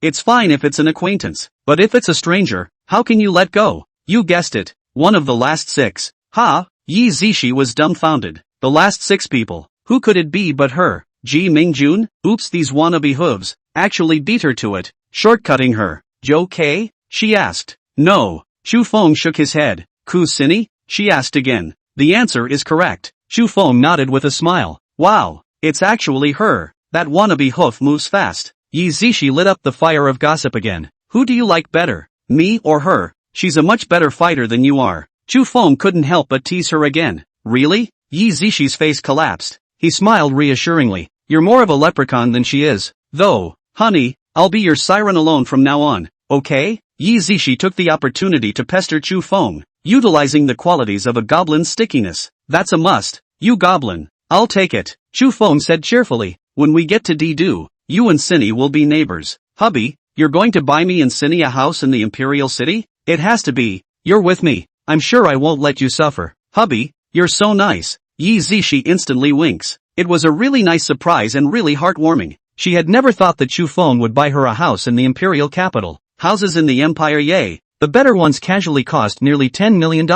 It's fine if it's an acquaintance, but if it's a stranger, how can you let go? You guessed it, one of the last 6. Ha! Yi Zishi was dumbfounded. The last 6 people. Who could it be but her? Ji Ming Jun? Oops, these wannabe hooves actually beat her to it, shortcutting her. Joe K? She asked. No. Chu Feng shook his head. Kusini? She asked again. The answer is correct. Chu Feng nodded with a smile. Wow, it's actually her. That wannabe hoof moves fast. Yi Zishi lit up the fire of gossip again. Who do you like better, me or her? She's a much better fighter than you are. Chu Feng couldn't help but tease her again. Really? Yi Zishi's face collapsed. He smiled reassuringly. You're more of a leprechaun than she is. Though, honey, I'll be your siren alone from now on, okay? Yi Zishi took the opportunity to pester Chu Feng, utilizing the qualities of a goblin's stickiness. That's a must. You goblin. I'll take it. Chu Feng said cheerfully. When we get to Didu, you and Cinny will be neighbors. Hubby, you're going to buy me and Cinny a house in the Imperial City? It has to be. You're with me. I'm sure I won't let you suffer. Hubby, you're so nice. Yi Zishi instantly winks. It was a really nice surprise and really heartwarming. She had never thought that Chu Feng would buy her a house in the imperial capital. Houses in the empire, yay. The better ones casually cost nearly $10 million.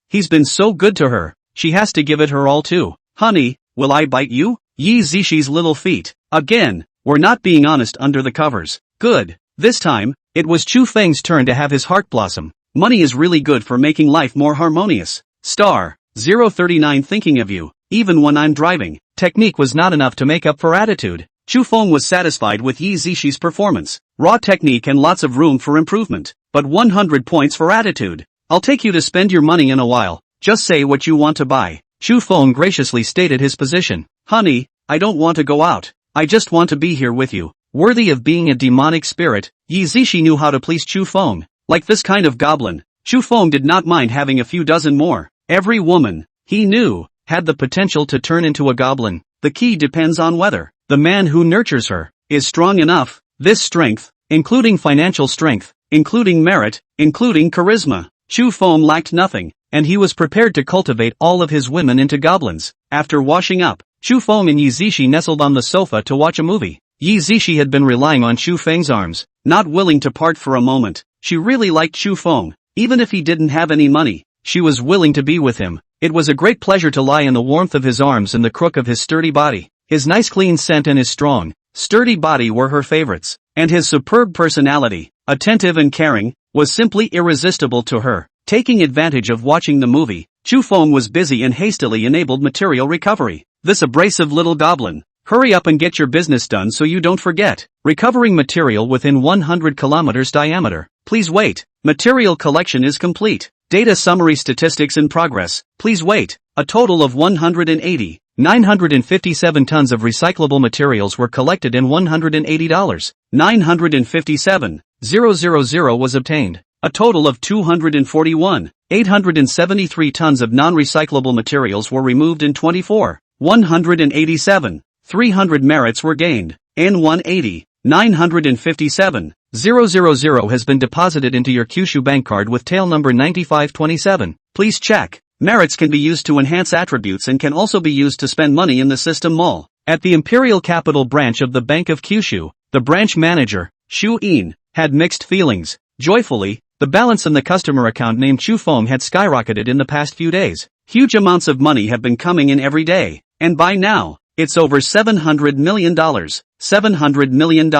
He's been so good to her. She has to give it her all too. Honey, will I bite you? Yi Zishi's little feet. Again, we're not being honest under the covers. Good. This time, it was Chu Feng's turn to have his heart blossom. Money is really good for making life more harmonious. Star 039 thinking of you, even when I'm driving. Technique was not enough to make up for attitude. Chu Feng was satisfied with Yi Zishi's performance. Raw technique and lots of room for improvement. But 100 points for attitude. I'll take you to spend your money in a while. Just say what you want to buy. Chu Feng graciously stated his position. Honey, I don't want to go out. I just want to be here with you. Worthy of being a demonic spirit, Yi Zishi knew how to please Chu Feng. Like this kind of goblin, Chu Feng did not mind having a few dozen more. Every woman, he knew, had the potential to turn into a goblin. The key depends on whether the man who nurtures her is strong enough. This strength, including financial strength, including merit, including charisma. Chu Feng lacked nothing, and he was prepared to cultivate all of his women into goblins. After washing up, Chu Feng and Yi Zishi nestled on the sofa to watch a movie. Yi Zishi had been relying on Chu Feng's arms, not willing to part for a moment. She really liked Chu Feng. Even if he didn't have any money, she was willing to be with him. It was a great pleasure to lie in the warmth of his arms and the crook of his sturdy body. His nice clean scent and his strong, sturdy body were her favorites, and his superb personality, attentive and caring, was simply irresistible to her. Taking advantage of watching the movie, Chu Feng was busy and hastily enabled material recovery. This abrasive little goblin. Hurry up and get your business done so you don't forget. Recovering material within 100 kilometers diameter. Please wait. Material collection is complete. Data summary statistics in progress. Please wait. A total of 957 tons of recyclable materials were collected and $180. 957,000 was obtained. A total of 873 tons of non-recyclable materials were removed in 187,300 merits were gained. N180, 957,000 has been deposited into your Kyushu bank card with tail number 9527. Please check. Merits can be used to enhance attributes and can also be used to spend money in the system mall. At the Imperial Capital branch of the Bank of Kyushu, the branch manager, Shu In, had mixed feelings. Joyfully, the balance in the customer account named Chu Feng had skyrocketed in the past few days. Huge amounts of money have been coming in every day, and by now, it's over $700 million. $700 million.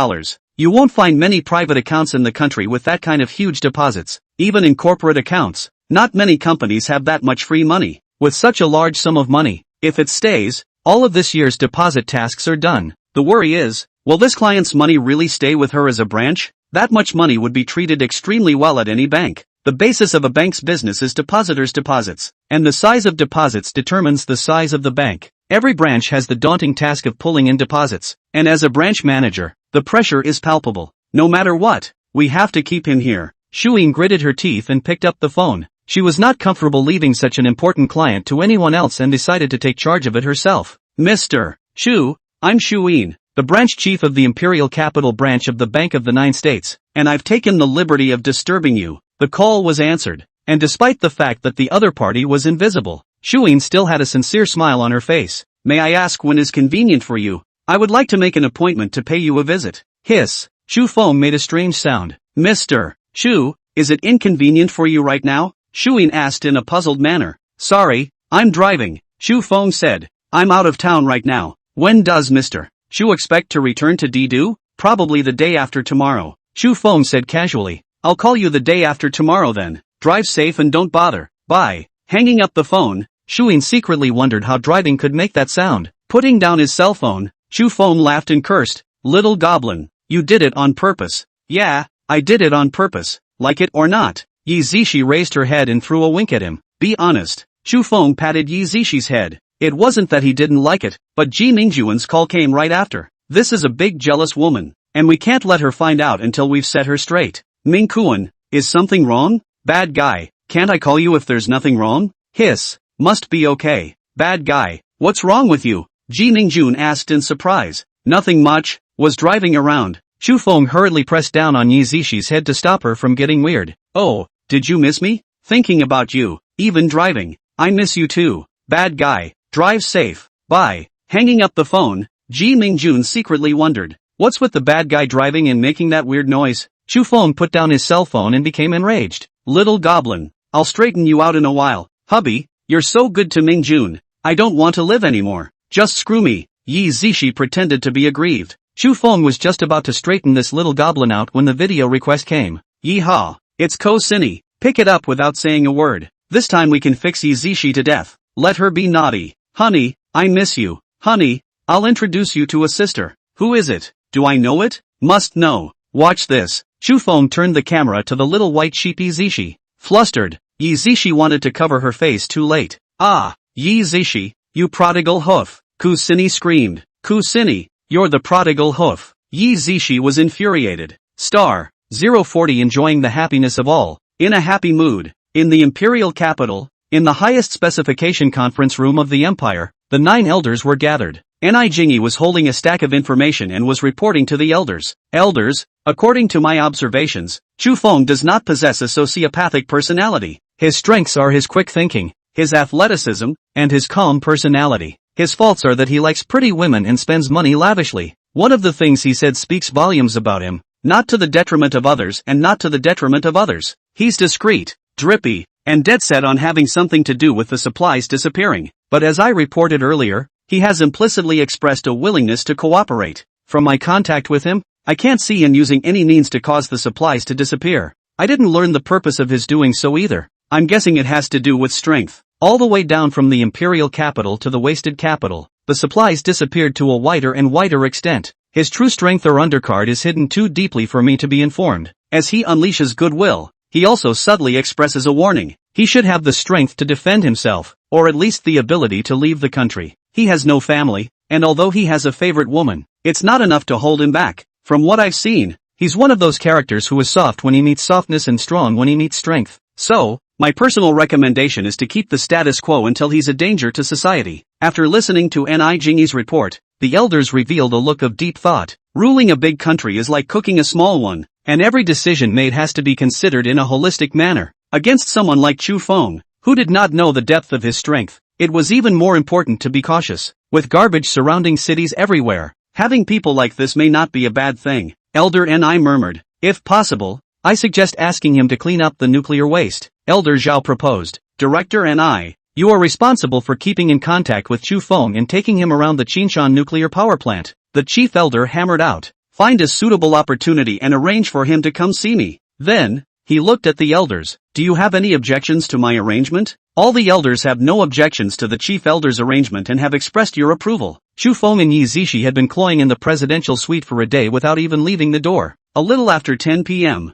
You won't find many private accounts in the country with that kind of huge deposits. Even in corporate accounts, not many companies have that much free money. With such a large sum of money, if it stays, all of this year's deposit tasks are done. The worry is, will this client's money really stay with her as a branch? That much money would be treated extremely well at any bank. The basis of a bank's business is depositors' deposits, and the size of deposits determines the size of the bank. Every branch has the daunting task of pulling in deposits, and as a branch manager, the pressure is palpable. No matter what, we have to keep him here. Shuin gritted her teeth and picked up the phone. She was not comfortable leaving such an important client to anyone else and decided to take charge of it herself. Mr. Shu, I'm Shuin, the branch chief of the Imperial Capital branch of the Bank of the Nine States, and I've taken the liberty of disturbing you. The call was answered, and despite the fact that the other party was invisible, Shuin still had a sincere smile on her face. May I ask when is convenient for you? I would like to make an appointment to pay you a visit. Hiss. Chu Feng made a strange sound. Mr. Shu, is it inconvenient for you right now? Shuin asked in a puzzled manner. Sorry, I'm driving, Chu Feng said. I'm out of town right now. When does Mr. Shu expect to return to Didu? Probably the day after tomorrow, Chu Feng said casually. I'll call you the day after tomorrow then. Drive safe and don't bother. Bye. Hanging up the phone, Shuin secretly wondered how driving could make that sound. Putting down his cell phone, Chu Feng laughed and cursed. Little goblin, you did it on purpose. Yeah, I did it on purpose. Like it or not. Yi Zishi raised her head and threw a wink at him. Be honest. Chu Feng patted Yi Zishi's head. It wasn't that he didn't like it, but Ji Mingjuan's call came right after. This is a big jealous woman, and we can't let her find out until we've set her straight. Mingkuan, is something wrong? Bad guy, can't I call you if there's nothing wrong? Hiss, must be okay. Bad guy, what's wrong with you? Ji Mingjun asked in surprise. Nothing much, was driving around. Chu Feng hurriedly pressed down on Yi Zishi's head to stop her from getting weird. Oh, did you miss me? Thinking about you, even driving. I miss you too. Bad guy, drive safe. Bye. Hanging up the phone, Ji Mingjun secretly wondered. What's with the bad guy driving and making that weird noise? Chu Feng put down his cell phone and became enraged. Little goblin, I'll straighten you out in a while. Hubby, you're so good to Mingjun. I don't want to live anymore. Just screw me. Yi Zishi pretended to be aggrieved. Chu Feng was just about to straighten this little goblin out when the video request came. Yeehaw, it's Ko Cinny. Pick it up without saying a word. This time we can fix Yi Zishi to death. Let her be naughty. Honey, I miss you. Honey, I'll introduce you to a sister. Who is it? Do I know it? Must know. Watch this. Chu Feng turned the camera to the little white sheep Yi Zishi. Flustered, Yi Zishi wanted to cover her face too late. Ah, Yi Zishi, you prodigal hoof. Ku Cinny screamed. Ku Cinny, You're the prodigal hoof. Yi Zishi was infuriated. Star 040 enjoying the happiness of all, in a happy mood, in the imperial capital, in the highest specification conference room of the empire, the 9 elders were gathered. Ni Jingyi was holding a stack of information and was reporting to the elders. Elders, according to my observations, Chu Feng does not possess a sociopathic personality. His strengths are his quick thinking, his athleticism, and his calm personality. His faults are that he likes pretty women and spends money lavishly. One of the things he said speaks volumes about him, not to the detriment of others and not to the detriment of others. He's discreet, drippy, and dead set on having something to do with the supplies disappearing. But as I reported earlier, he has implicitly expressed a willingness to cooperate. From my contact with him, I can't see him using any means to cause the supplies to disappear. I didn't learn the purpose of his doing so either. I'm guessing it has to do with strength. All the way down from the imperial capital to the wasted capital, the supplies disappeared to a wider and wider extent. His true strength or undercard is hidden too deeply for me to be informed. As he unleashes goodwill, he also subtly expresses a warning. He should have the strength to defend himself, or at least the ability to leave the country. He has no family, and although he has a favorite woman, it's not enough to hold him back. From what I've seen, he's one of those characters who is soft when he meets softness and strong when he meets strength. So, my personal recommendation is to keep the status quo until he's a danger to society. After listening to Ni Jingyi's report, the elders revealed a look of deep thought. Ruling a big country is like cooking a small one, and every decision made has to be considered in a holistic manner. Against someone like Chu Feng, who did not know the depth of his strength, it was even more important to be cautious. With garbage surrounding cities everywhere, having people like this may not be a bad thing. Elder Ni murmured, if possible, I suggest asking him to clean up the nuclear waste. Elder Zhao proposed, Director Ni, you are responsible for keeping in contact with Chu Feng and taking him around the Qinshan nuclear power plant. The chief elder hammered out, find a suitable opportunity and arrange for him to come see me. Then, he looked at the elders, do you have any objections to my arrangement? All the elders have no objections to the chief elder's arrangement and have expressed your approval. Chu Feng and Yi Zishi had been cloying in the presidential suite for a day without even leaving the door. A little after 10 p.m.,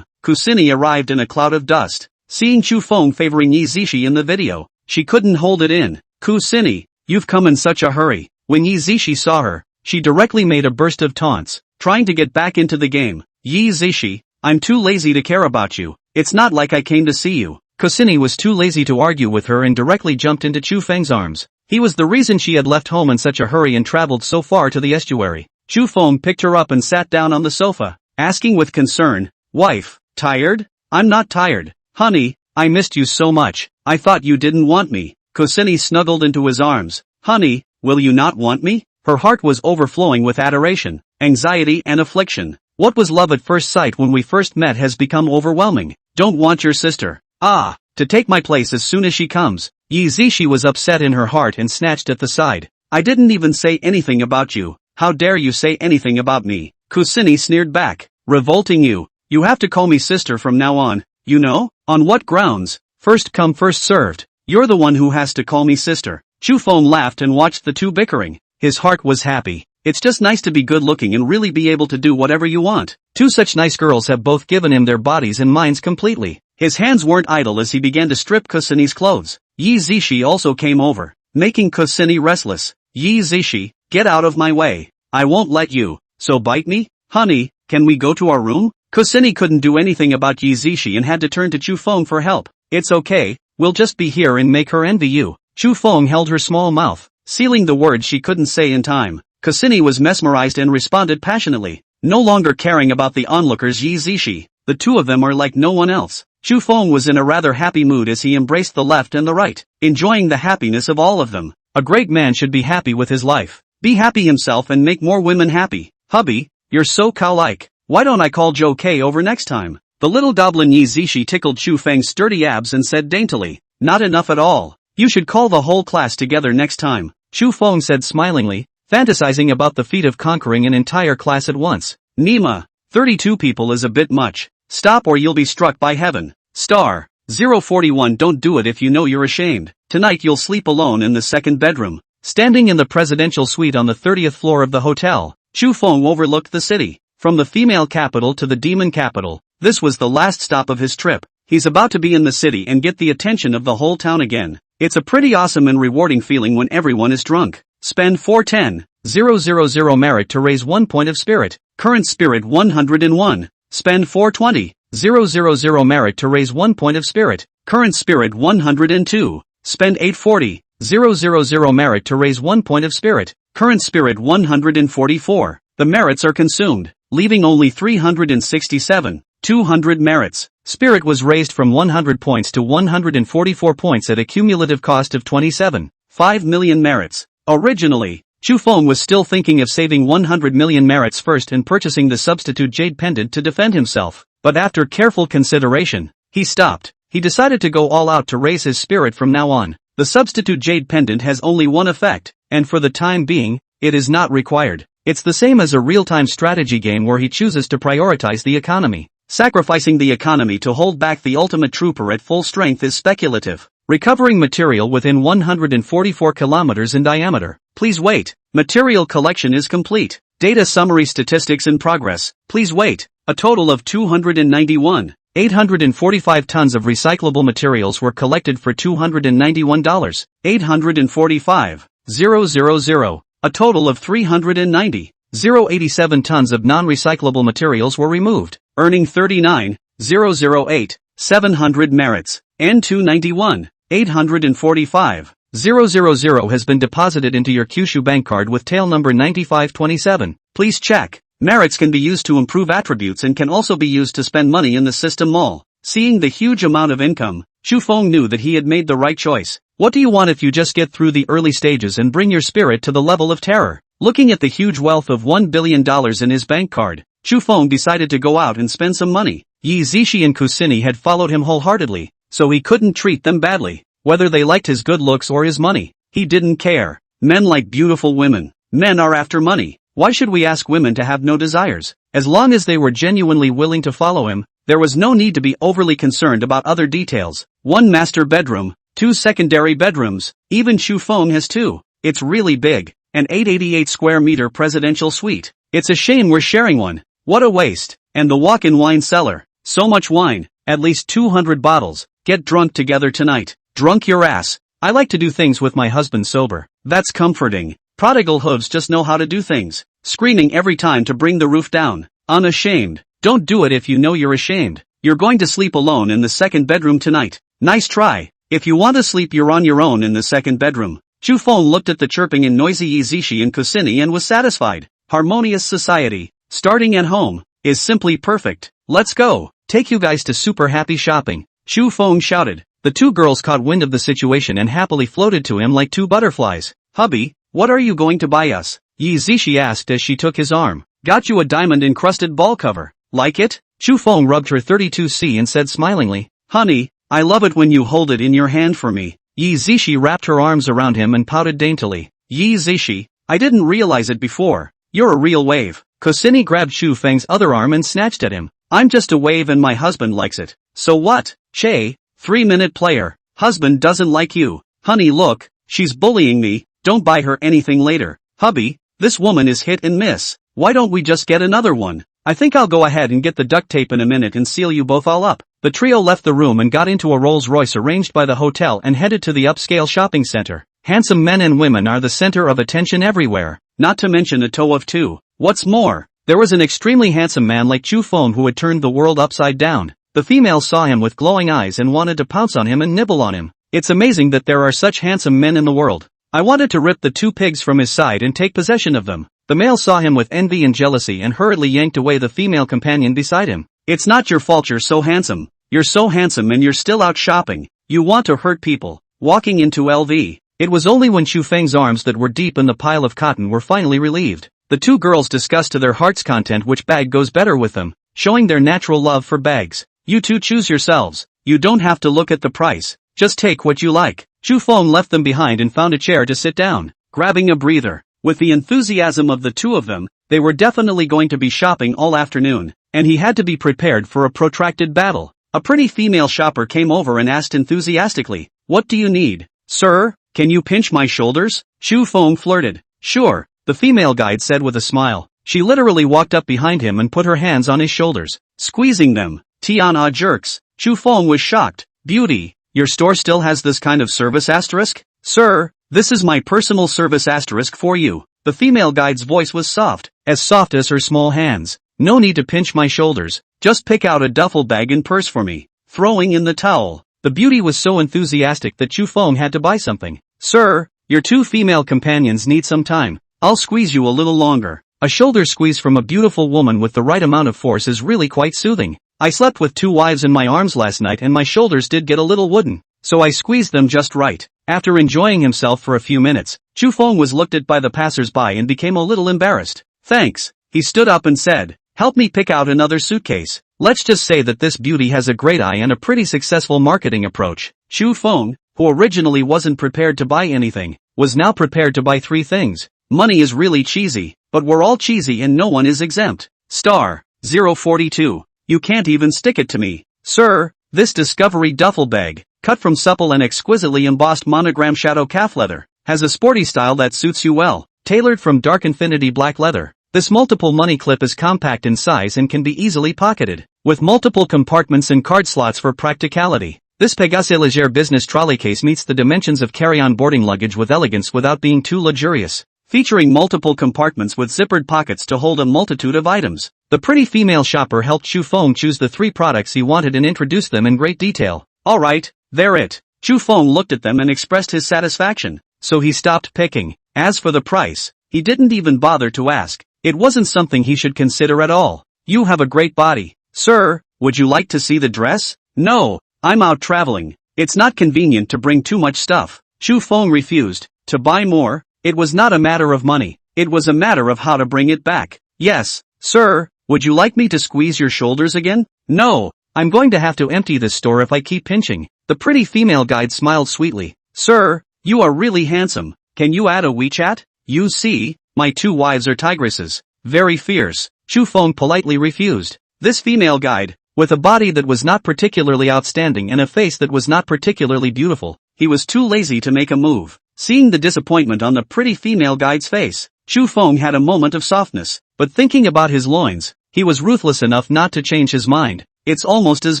Kusini arrived in a cloud of dust. Seeing Chu Feng favoring Yi Zishi in the video, she couldn't hold it in. Kusini, you've come in such a hurry. When Yi Zishi saw her, she directly made a burst of taunts, trying to get back into the game. Yi Zishi, I'm too lazy to care about you. It's not like I came to see you. Kusini was too lazy to argue with her and directly jumped into Chu Feng's arms. He was the reason she had left home in such a hurry and traveled so far to the estuary. Chu Feng picked her up and sat down on the sofa, asking with concern, wife, tired? I'm not tired. Honey, I missed you so much. I thought you didn't want me. Kusini snuggled into his arms. Honey, will you not want me? Her heart was overflowing with adoration, anxiety and affliction. What was love at first sight when we first met has become overwhelming. Don't want your sister. To take my place as soon as she comes. Yi Zishi was upset in her heart and snatched at the side. I didn't even say anything about you. How dare you say anything about me? Kusini sneered back. Revolting you. You have to call me sister from now on. You know? On what grounds? First come first served. You're the one who has to call me sister. Chu Feng laughed and watched the two bickering. His heart was happy. It's just nice to be good looking and really be able to do whatever you want. Two such nice girls have both given him their bodies and minds completely. His hands weren't idle as he began to strip Kusini's clothes. Yi Zishi also came over, making Kusini restless. Yi Zishi, get out of my way. I won't let you. So bite me? Honey, can we go to our room? Kusini couldn't do anything about Yi Zishi and had to turn to Chu Feng for help. It's okay, we'll just be here and make her envy you. Chu Feng held her small mouth, sealing the words she couldn't say in time. Kusini was mesmerized and responded passionately, no longer caring about the onlookers. Yi Zishi, the two of them are like no one else. Chu Feng was in a rather happy mood as he embraced the left and the right, enjoying the happiness of all of them. A great man should be happy with his life. Be happy himself and make more women happy. Hubby, you're so cow-like. Why don't I call Joe K over next time? The little doblin Yi Zishi tickled Chu Feng's sturdy abs and said daintily, not enough at all. You should call the whole class together next time. Chu Feng said smilingly, fantasizing about the feat of conquering an entire class at once. Nima, 32 people is a bit much. Stop or you'll be struck by heaven. Star 041, don't do it if you know you're ashamed. Tonight you'll sleep alone in the second bedroom. Standing in the presidential suite on the 30th floor of the hotel, Chu Feng overlooked the city. From the female capital to the demon capital, this was the last stop of his trip. He's about to be in the city and get the attention of the whole town again. It's a pretty awesome and rewarding feeling when everyone is drunk. Spend 410. 000 merit to raise 1 point of spirit. Current spirit 101. Spend 420. 000 merit to raise 1 point of spirit. Current spirit 102. Spend 840. 000 merit to raise 1 point of spirit. Current spirit 144. The merits are consumed, leaving only 367. 200 merits. Spirit was raised from 100 points to 144 points at a cumulative cost of 27.5 million merits. Originally, Chu Feng was still thinking of saving 100 million merits first and purchasing the substitute jade pendant to defend himself, but after careful consideration, he stopped. He decided to go all out to raise his spirit from now on. The substitute jade pendant has only one effect, and for the time being, it is not required. It's the same as a real-time strategy game where he chooses to prioritize the economy. Sacrificing the economy to hold back the ultimate trooper at full strength is speculative. Recovering material within 144 kilometers in diameter. Please wait. Material collection is complete. Data summary statistics in progress. Please wait. A total of 291. 845 tons of recyclable materials were collected for $291. 845. 000. A total of 390. 087 tons of non-recyclable materials were removed, earning 39,008, 700 merits. N291, 845, 000 has been deposited into your Kyushu bank card with tail number 9527. Please check. Merits can be used to improve attributes and can also be used to spend money in the system mall. Seeing the huge amount of income, Chu Feng knew that he had made the right choice. What do you want if you just get through the early stages and bring your spirit to the level of terror? Looking at the huge wealth of $1 billion in his bank card, Chu Feng decided to go out and spend some money. Yi Zishi and Kusini had followed him wholeheartedly, so he couldn't treat them badly. Whether they liked his good looks or his money, he didn't care. Men like beautiful women. Men are after money. Why should we ask women to have no desires? As long as they were genuinely willing to follow him, there was no need to be overly concerned about other details. 1 master bedroom, 2 secondary bedrooms, even Chu Feng has 2. It's really big. An 888 square meter presidential suite. It's a shame we're sharing one. What a waste. And the walk-in wine cellar. So much wine. At least 200 bottles. Get drunk together tonight. Drunk your ass. I like to do things with my husband sober. That's comforting. Prodigal hooves just know how to do things. Screaming every time to bring the roof down. Unashamed. Don't do it if you know you're ashamed. You're going to sleep alone in the second bedroom tonight. Nice try. If you want to sleep you're on your own in the second bedroom. Chu Feng looked at the chirping and noisy Yi Zishi and Kusini and was satisfied. Harmonious society, starting at home, is simply perfect. Let's go. Take you guys to super happy shopping. Chu Feng shouted. The 2 girls caught wind of the situation and happily floated to him like 2 butterflies. Hubby, what are you going to buy us? Yi Zishi asked as she took his arm. Got you a diamond-encrusted ball cover. Like it? Chu Feng rubbed her 32C and said smilingly. Honey, I love it when you hold it in your hand for me. Yi Zishi wrapped her arms around him and pouted daintily. Yi Zishi, I didn't realize it before. You're a real wave. Kusini grabbed Chu Feng's other arm and snatched at him. I'm just a wave and my husband likes it. So what? Che, 3-minute player. Husband doesn't like you. Honey look, she's bullying me. Don't buy her anything later. Hubby, this woman is hit and miss. Why don't we just get another one? I think I'll go ahead and get the duct tape in a minute and seal you both all up. The trio left the room and got into a Rolls-Royce arranged by the hotel and headed to the upscale shopping center. Handsome men and women are the center of attention everywhere, not to mention a tow of 2. What's more, there was an extremely handsome man like Chu Feng who had turned the world upside down. The females saw him with glowing eyes and wanted to pounce on him and nibble on him. It's amazing that there are such handsome men in the world. I wanted to rip the 2 pigs from his side and take possession of them. The male saw him with envy and jealousy and hurriedly yanked away the female companion beside him. It's not your fault you're so handsome. You're so handsome and you're still out shopping. You want to hurt people. Walking into LV. It was only when Chu Feng's arms that were deep in the pile of cotton were finally relieved. The 2 girls discussed to their heart's content which bag goes better with them, showing their natural love for bags. You 2 choose yourselves. You don't have to look at the price. Just take what you like. Chu Feng left them behind and found a chair to sit down, grabbing a breather. With the enthusiasm of the 2 of them, they were definitely going to be shopping all afternoon, and he had to be prepared for a protracted battle. A pretty female shopper came over and asked enthusiastically, "What do you need, sir? Can you pinch my shoulders?" Chu Feng flirted. "Sure," the female guide said with a smile. She literally walked up behind him and put her hands on his shoulders, squeezing them. Tiana jerks. Chu Feng was shocked. "Beauty, your store still has this kind of service asterisk?" "Sir, this is my personal service asterisk for you." The female guide's voice was soft as her small hands. No need to pinch my shoulders, just pick out a duffel bag and purse for me. Throwing in the towel. The beauty was so enthusiastic that Chu Feng had to buy something. Sir, your two female companions need some time. I'll squeeze you a little longer. A shoulder squeeze from a beautiful woman with the right amount of force is really quite soothing. I slept with two wives in my arms last night and my shoulders did get a little wooden, so I squeezed them just right. After enjoying himself for a few minutes, Chu Feng was looked at by the passers-by and became a little embarrassed. Thanks. He stood up and said, help me pick out another suitcase. Let's just say that this beauty has a great eye and a pretty successful marketing approach. Chu Feng, who originally wasn't prepared to buy anything, was now prepared to buy three things. Money is really cheesy, but we're all cheesy and no one is exempt. Star 042. You can't even stick it to me. Sir, this Discovery duffel bag, cut from supple and exquisitely embossed monogram shadow calf leather, has a sporty style that suits you well, tailored from dark infinity black leather. This multiple money clip is compact in size and can be easily pocketed, with multiple compartments and card slots for practicality. This Pegasus Léger business trolley case meets the dimensions of carry-on boarding luggage with elegance without being too luxurious. Featuring multiple compartments with zippered pockets to hold a multitude of items. The pretty female shopper helped Chu Feng choose the three products he wanted and introduced them in great detail. Alright, they're it. Chu Feng looked at them and expressed his satisfaction, so he stopped picking. As for the price, he didn't even bother to ask. It wasn't something he should consider at all. You have a great body. Sir, would you like to see the dress? No, I'm out traveling. It's not convenient to bring too much stuff. Chu Feng refused. To buy more? It was not a matter of money. It was a matter of how to bring it back. Yes, sir, would you like me to squeeze your shoulders again? No, I'm going to have to empty this store if I keep pinching. The pretty female guide smiled sweetly. Sir, you are really handsome. Can you add a WeChat? You see, my two wives are tigresses. Very fierce. Chu Feng politely refused. This female guide, with a body that was not particularly outstanding and a face that was not particularly beautiful, he was too lazy to make a move. Seeing the disappointment on the pretty female guide's face, Chu Feng had a moment of softness, but thinking about his loins, he was ruthless enough not to change his mind. It's almost as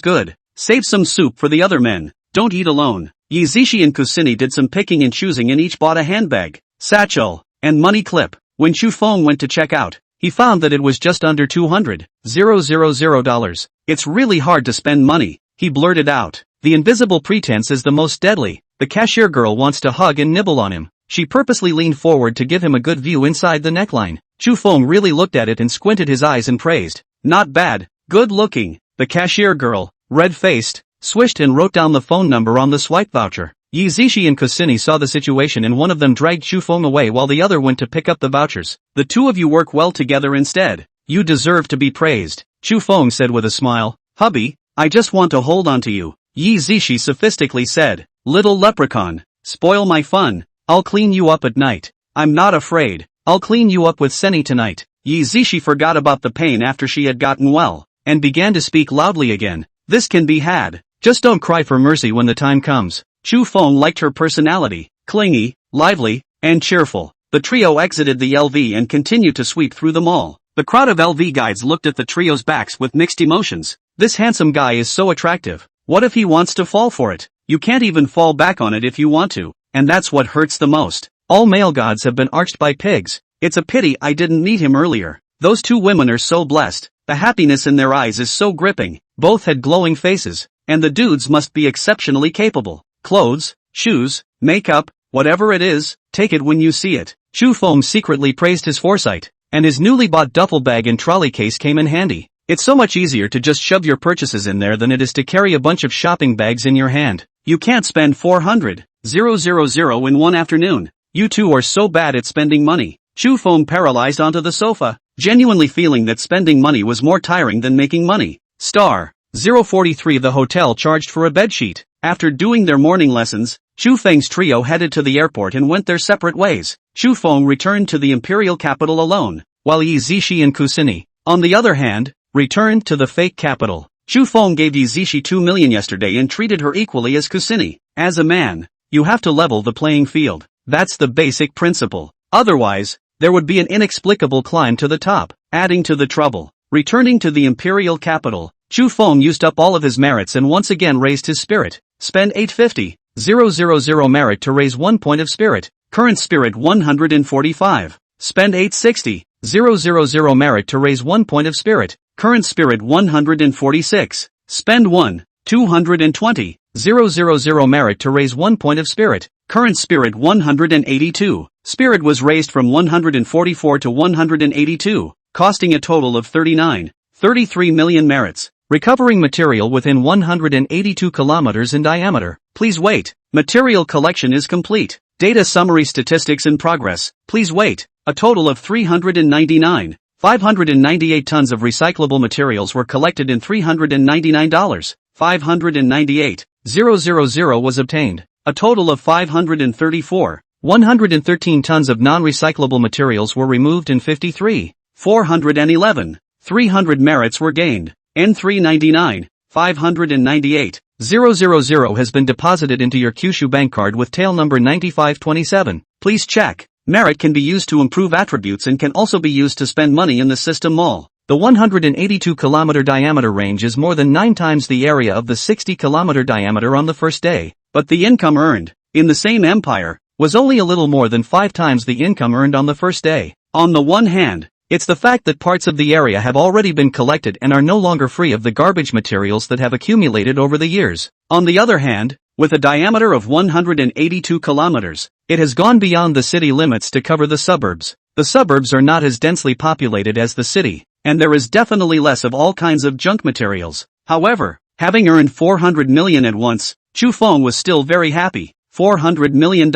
good. Save some soup for the other men. Don't eat alone. Yi Zishi and Kusini did some picking and choosing and each bought a handbag, satchel, and money clip. When Chu Feng went to check out, he found that it was just under $200,000. It's really hard to spend money, he blurted out. The invisible pretense is the most deadly. The cashier girl wants to hug and nibble on him. She purposely leaned forward to give him a good view inside the neckline. Chu Feng really looked at it and squinted his eyes and praised. Not bad, good looking. The cashier girl, red-faced, swished and wrote down the phone number on the swipe voucher. Yi Zishi and Kusini saw the situation and one of them dragged Chu Feng away while the other went to pick up the vouchers. The two of you work well together instead. You deserve to be praised. Chu Feng said with a smile. Hubby, I just want to hold on to you. Yi Zishi sophistically said. Little leprechaun, spoil my fun. I'll clean you up at night. I'm not afraid. I'll clean you up with Seni tonight. Yi Zishi forgot about the pain after she had gotten well, and began to speak loudly again. This can be had. Just don't cry for mercy when the time comes. Chu Feng liked her personality, clingy, lively, and cheerful. The trio exited the LV and continued to sweep through the mall. The crowd of LV guides looked at the trio's backs with mixed emotions. This handsome guy is so attractive. What if he wants to fall for it? You can't even fall back on it if you want to, and that's what hurts the most. All male gods have been arched by pigs. It's a pity I didn't meet him earlier. Those two women are so blessed. The happiness in their eyes is so gripping. Both had glowing faces, and the dudes must be exceptionally capable. Clothes, shoes, makeup, whatever it is, take it when you see it. Chu Feng secretly praised his foresight, and his newly bought duffel bag and trolley case came in handy. It's so much easier to just shove your purchases in there than it is to carry a bunch of shopping bags in your hand. You can't spend 400,000 in one afternoon. You two are so bad at spending money. Chu Feng paralyzed onto the sofa, genuinely feeling that spending money was more tiring than making money. Star 043. The hotel charged for a bedsheet. After doing their morning lessons, Chu Feng's trio headed to the airport and went their separate ways. Chu Feng returned to the imperial capital alone, while Yi Zishi and Kusini, on the other hand, returned to the fake capital. Chu Feng gave Yi Zishi 2 million yesterday and treated her equally as Kusini. As a man, you have to level the playing field. That's the basic principle. Otherwise, there would be an inexplicable climb to the top, adding to the trouble. Returning to the imperial capital, Chu Feng used up all of his merits and once again raised his spirit. Spend 850,000 merit to raise 1 point of spirit. Current spirit 145. Spend 860,000 merit to raise 1 point of spirit. Current spirit 146. Spend 220,000 merit to raise 1 point of spirit. Current spirit 182. Spirit was raised from 144 to 182, costing a total of 33 million merits. Recovering material within 182 kilometers in diameter. Please wait. Material collection is complete. Data summary statistics in progress. Please wait. A total of 598 tons of recyclable materials were collected in $399. 598,000 was obtained. A total of 113 tons of non-recyclable materials were removed in 411. 300 merits were gained. N399, 598,000 has been deposited into your Kyushu bank card with tail number 9527. Please check. Merit can be used to improve attributes and can also be used to spend money in the system mall. The 182 kilometer diameter range is more than 9 times the area of the 60 kilometer diameter on the first day, but the income earned, in the same empire, was only a little more than 5 times the income earned on the first day. On the one hand, it's the fact that parts of the area have already been collected and are no longer free of the garbage materials that have accumulated over the years. On the other hand, with a diameter of 182 kilometers, it has gone beyond the city limits to cover the suburbs. The suburbs are not as densely populated as the city, and there is definitely less of all kinds of junk materials. However, having earned $400 million at once, Chu Feng was still very happy. $400 million,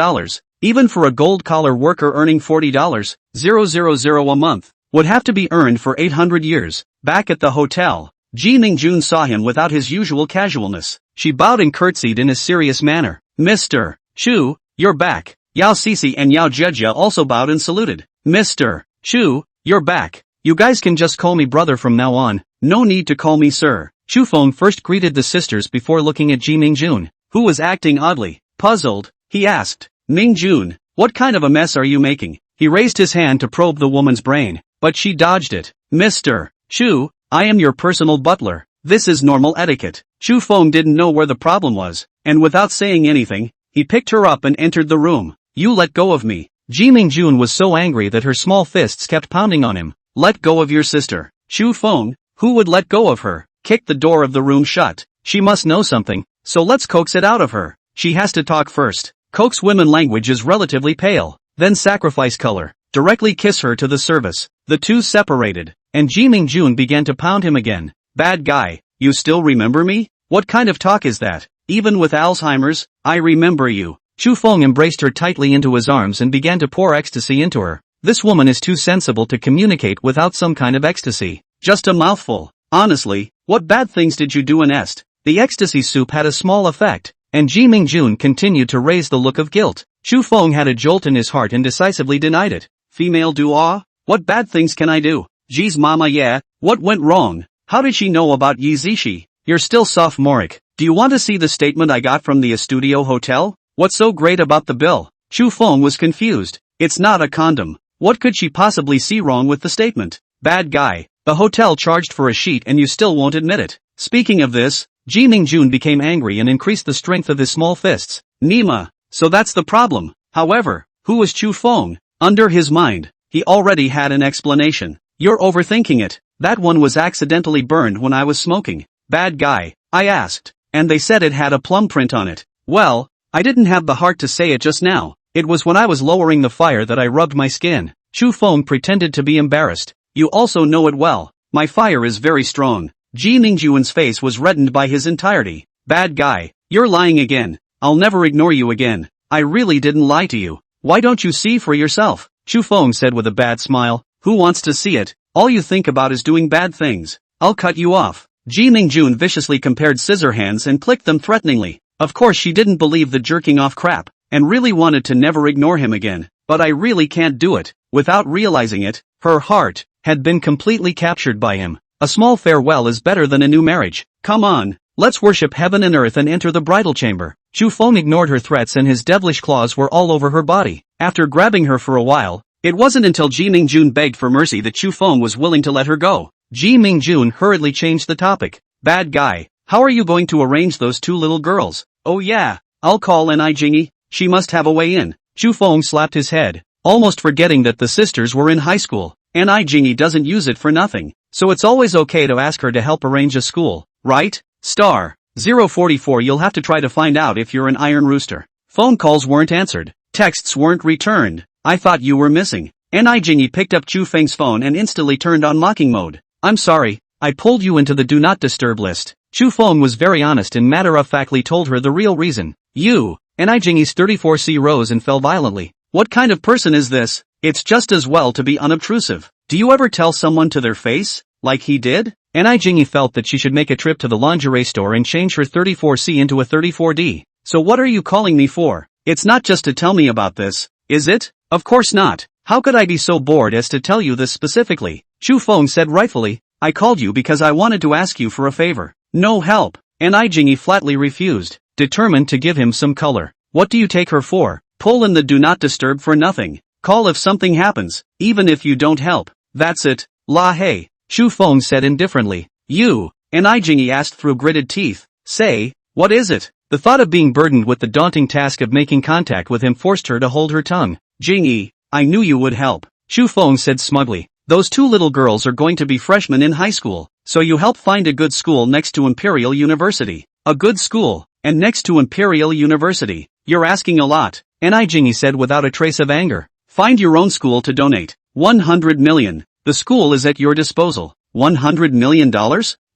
even for a gold-collar worker earning $40,000 a month, would have to be earned for 800 years. Back at the hotel, Ji Mingjun saw him without his usual casualness. She bowed and curtsied in a serious manner. Mr. Chu, you're back. Yao Sisi and Yao Jejia also bowed and saluted. Mr. Chu, you're back. You guys can just call me brother from now on, no need to call me sir. Chu Feng first greeted the sisters before looking at Ji Mingjun, who was acting oddly. Puzzled, he asked, Mingjun, what kind of a mess are you making? He raised his hand to probe the woman's brain, but she dodged it. Mr. Chu, I am your personal butler. This is normal etiquette. Chu Feng didn't know where the problem was, and without saying anything, he picked her up and entered the room. You let go of me. Ji Mingjun was so angry that her small fists kept pounding on him. Let go of your sister. Chu Feng, who would let go of her, kicked the door of the room shut. She must know something, so let's coax it out of her. She has to talk first. Coax women language is relatively pale, then sacrifice color. Directly kiss her to the service. The two separated, and Ji Mingjun began to pound him again. Bad guy, you still remember me? What kind of talk is that? Even with Alzheimer's, I remember you. Chu Feng embraced her tightly into his arms and began to pour ecstasy into her. This woman is too sensible to communicate without some kind of ecstasy. Just a mouthful. Honestly, what bad things did you do in Est? The ecstasy soup had a small effect, and Ji Mingjun continued to raise the look of guilt. Chu Feng had a jolt in his heart and decisively denied it. Female duo? What bad things can I do? Ji's mama yeah, what went wrong? How did she know about Yi Zishi? You're still sophomoric. Do you want to see the statement I got from the Estudio Hotel? What's so great about the bill? Chu Feng was confused. It's not a condom. What could she possibly see wrong with the statement? Bad guy. The hotel charged for a sheet and you still won't admit it. Speaking of this, Ji Mingjun became angry and increased the strength of his small fists. Nima. So that's the problem. However, who was Chu Feng? Under his mind, he already had an explanation. You're overthinking it. That one was accidentally burned when I was smoking. Bad guy, I asked, and they said it had a plum print on it. Well, I didn't have the heart to say it just now. It was when I was lowering the fire that I rubbed my skin. Chu Feng pretended to be embarrassed. You also know it well. My fire is very strong. Ji Mingjun's face was reddened by his entirety. Bad guy, you're lying again. I'll never ignore you again. I really didn't lie to you. Why don't you see for yourself? Chu Feng said with a bad smile. Who wants to see it? All you think about is doing bad things. I'll cut you off. Ji Mingjun viciously compared scissor hands and clicked them threateningly. Of course she didn't believe the jerking off crap, and really wanted to never ignore him again. But I really can't do it. Without realizing it, her heart had been completely captured by him. A small farewell is better than a new marriage. Come on, let's worship heaven and earth and enter the bridal chamber. Chu Feng ignored her threats and his devilish claws were all over her body. After grabbing her for a while, it wasn't until Ji Mingjun begged for mercy that Chu Feng was willing to let her go. Ji Mingjun hurriedly changed the topic. Bad guy, how are you going to arrange those two little girls? Oh yeah, I'll call Ni Jingy, she must have a way in. Chu Feng slapped his head. almost forgetting that the sisters were in high school. And Jingy doesn't use it for nothing, so it's always okay to ask her to help arrange a school, right? Star 044. You'll have to try to find out if you're an iron rooster. Phone calls weren't answered. Texts weren't returned. I thought you were missing. And Jingy picked up Chu Feng's phone and instantly turned on mocking mode. I'm sorry, I pulled you into the do not disturb list. Chu Feng was very honest and matter-of-factly told her the real reason. You. And Jingy's 34C rose and fell violently. What kind of person is this? It's just as well to be unobtrusive. Do you ever tell someone to their face? Like he did? And Jingy felt that she should make a trip to the lingerie store and change her 34C into a 34D. So what are you calling me for? It's not just to tell me about this, is it? Of course not. How could I be so bored as to tell you this specifically? Chu Feng said rightfully. I called you because I wanted to ask you for a favor. No help. And Jingy flatly refused, determined to give him some color. What do you take her for? Pull in the do not disturb for nothing. Call if something happens, even if you don't help. That's it. La hey. Chu Feng said indifferently. You. And Jingy asked through gritted teeth. Say, what is it? The thought of being burdened with the daunting task of making contact with him forced her to hold her tongue. Jingy, I knew you would help. Chu Feng said smugly. Those two little girls are going to be freshmen in high school, so you help find a good school next to Imperial University. A good school, and next to Imperial University. You're asking a lot, and Jingy said without a trace of anger. Find your own school to donate. 100 million. The school is at your disposal. $100 million?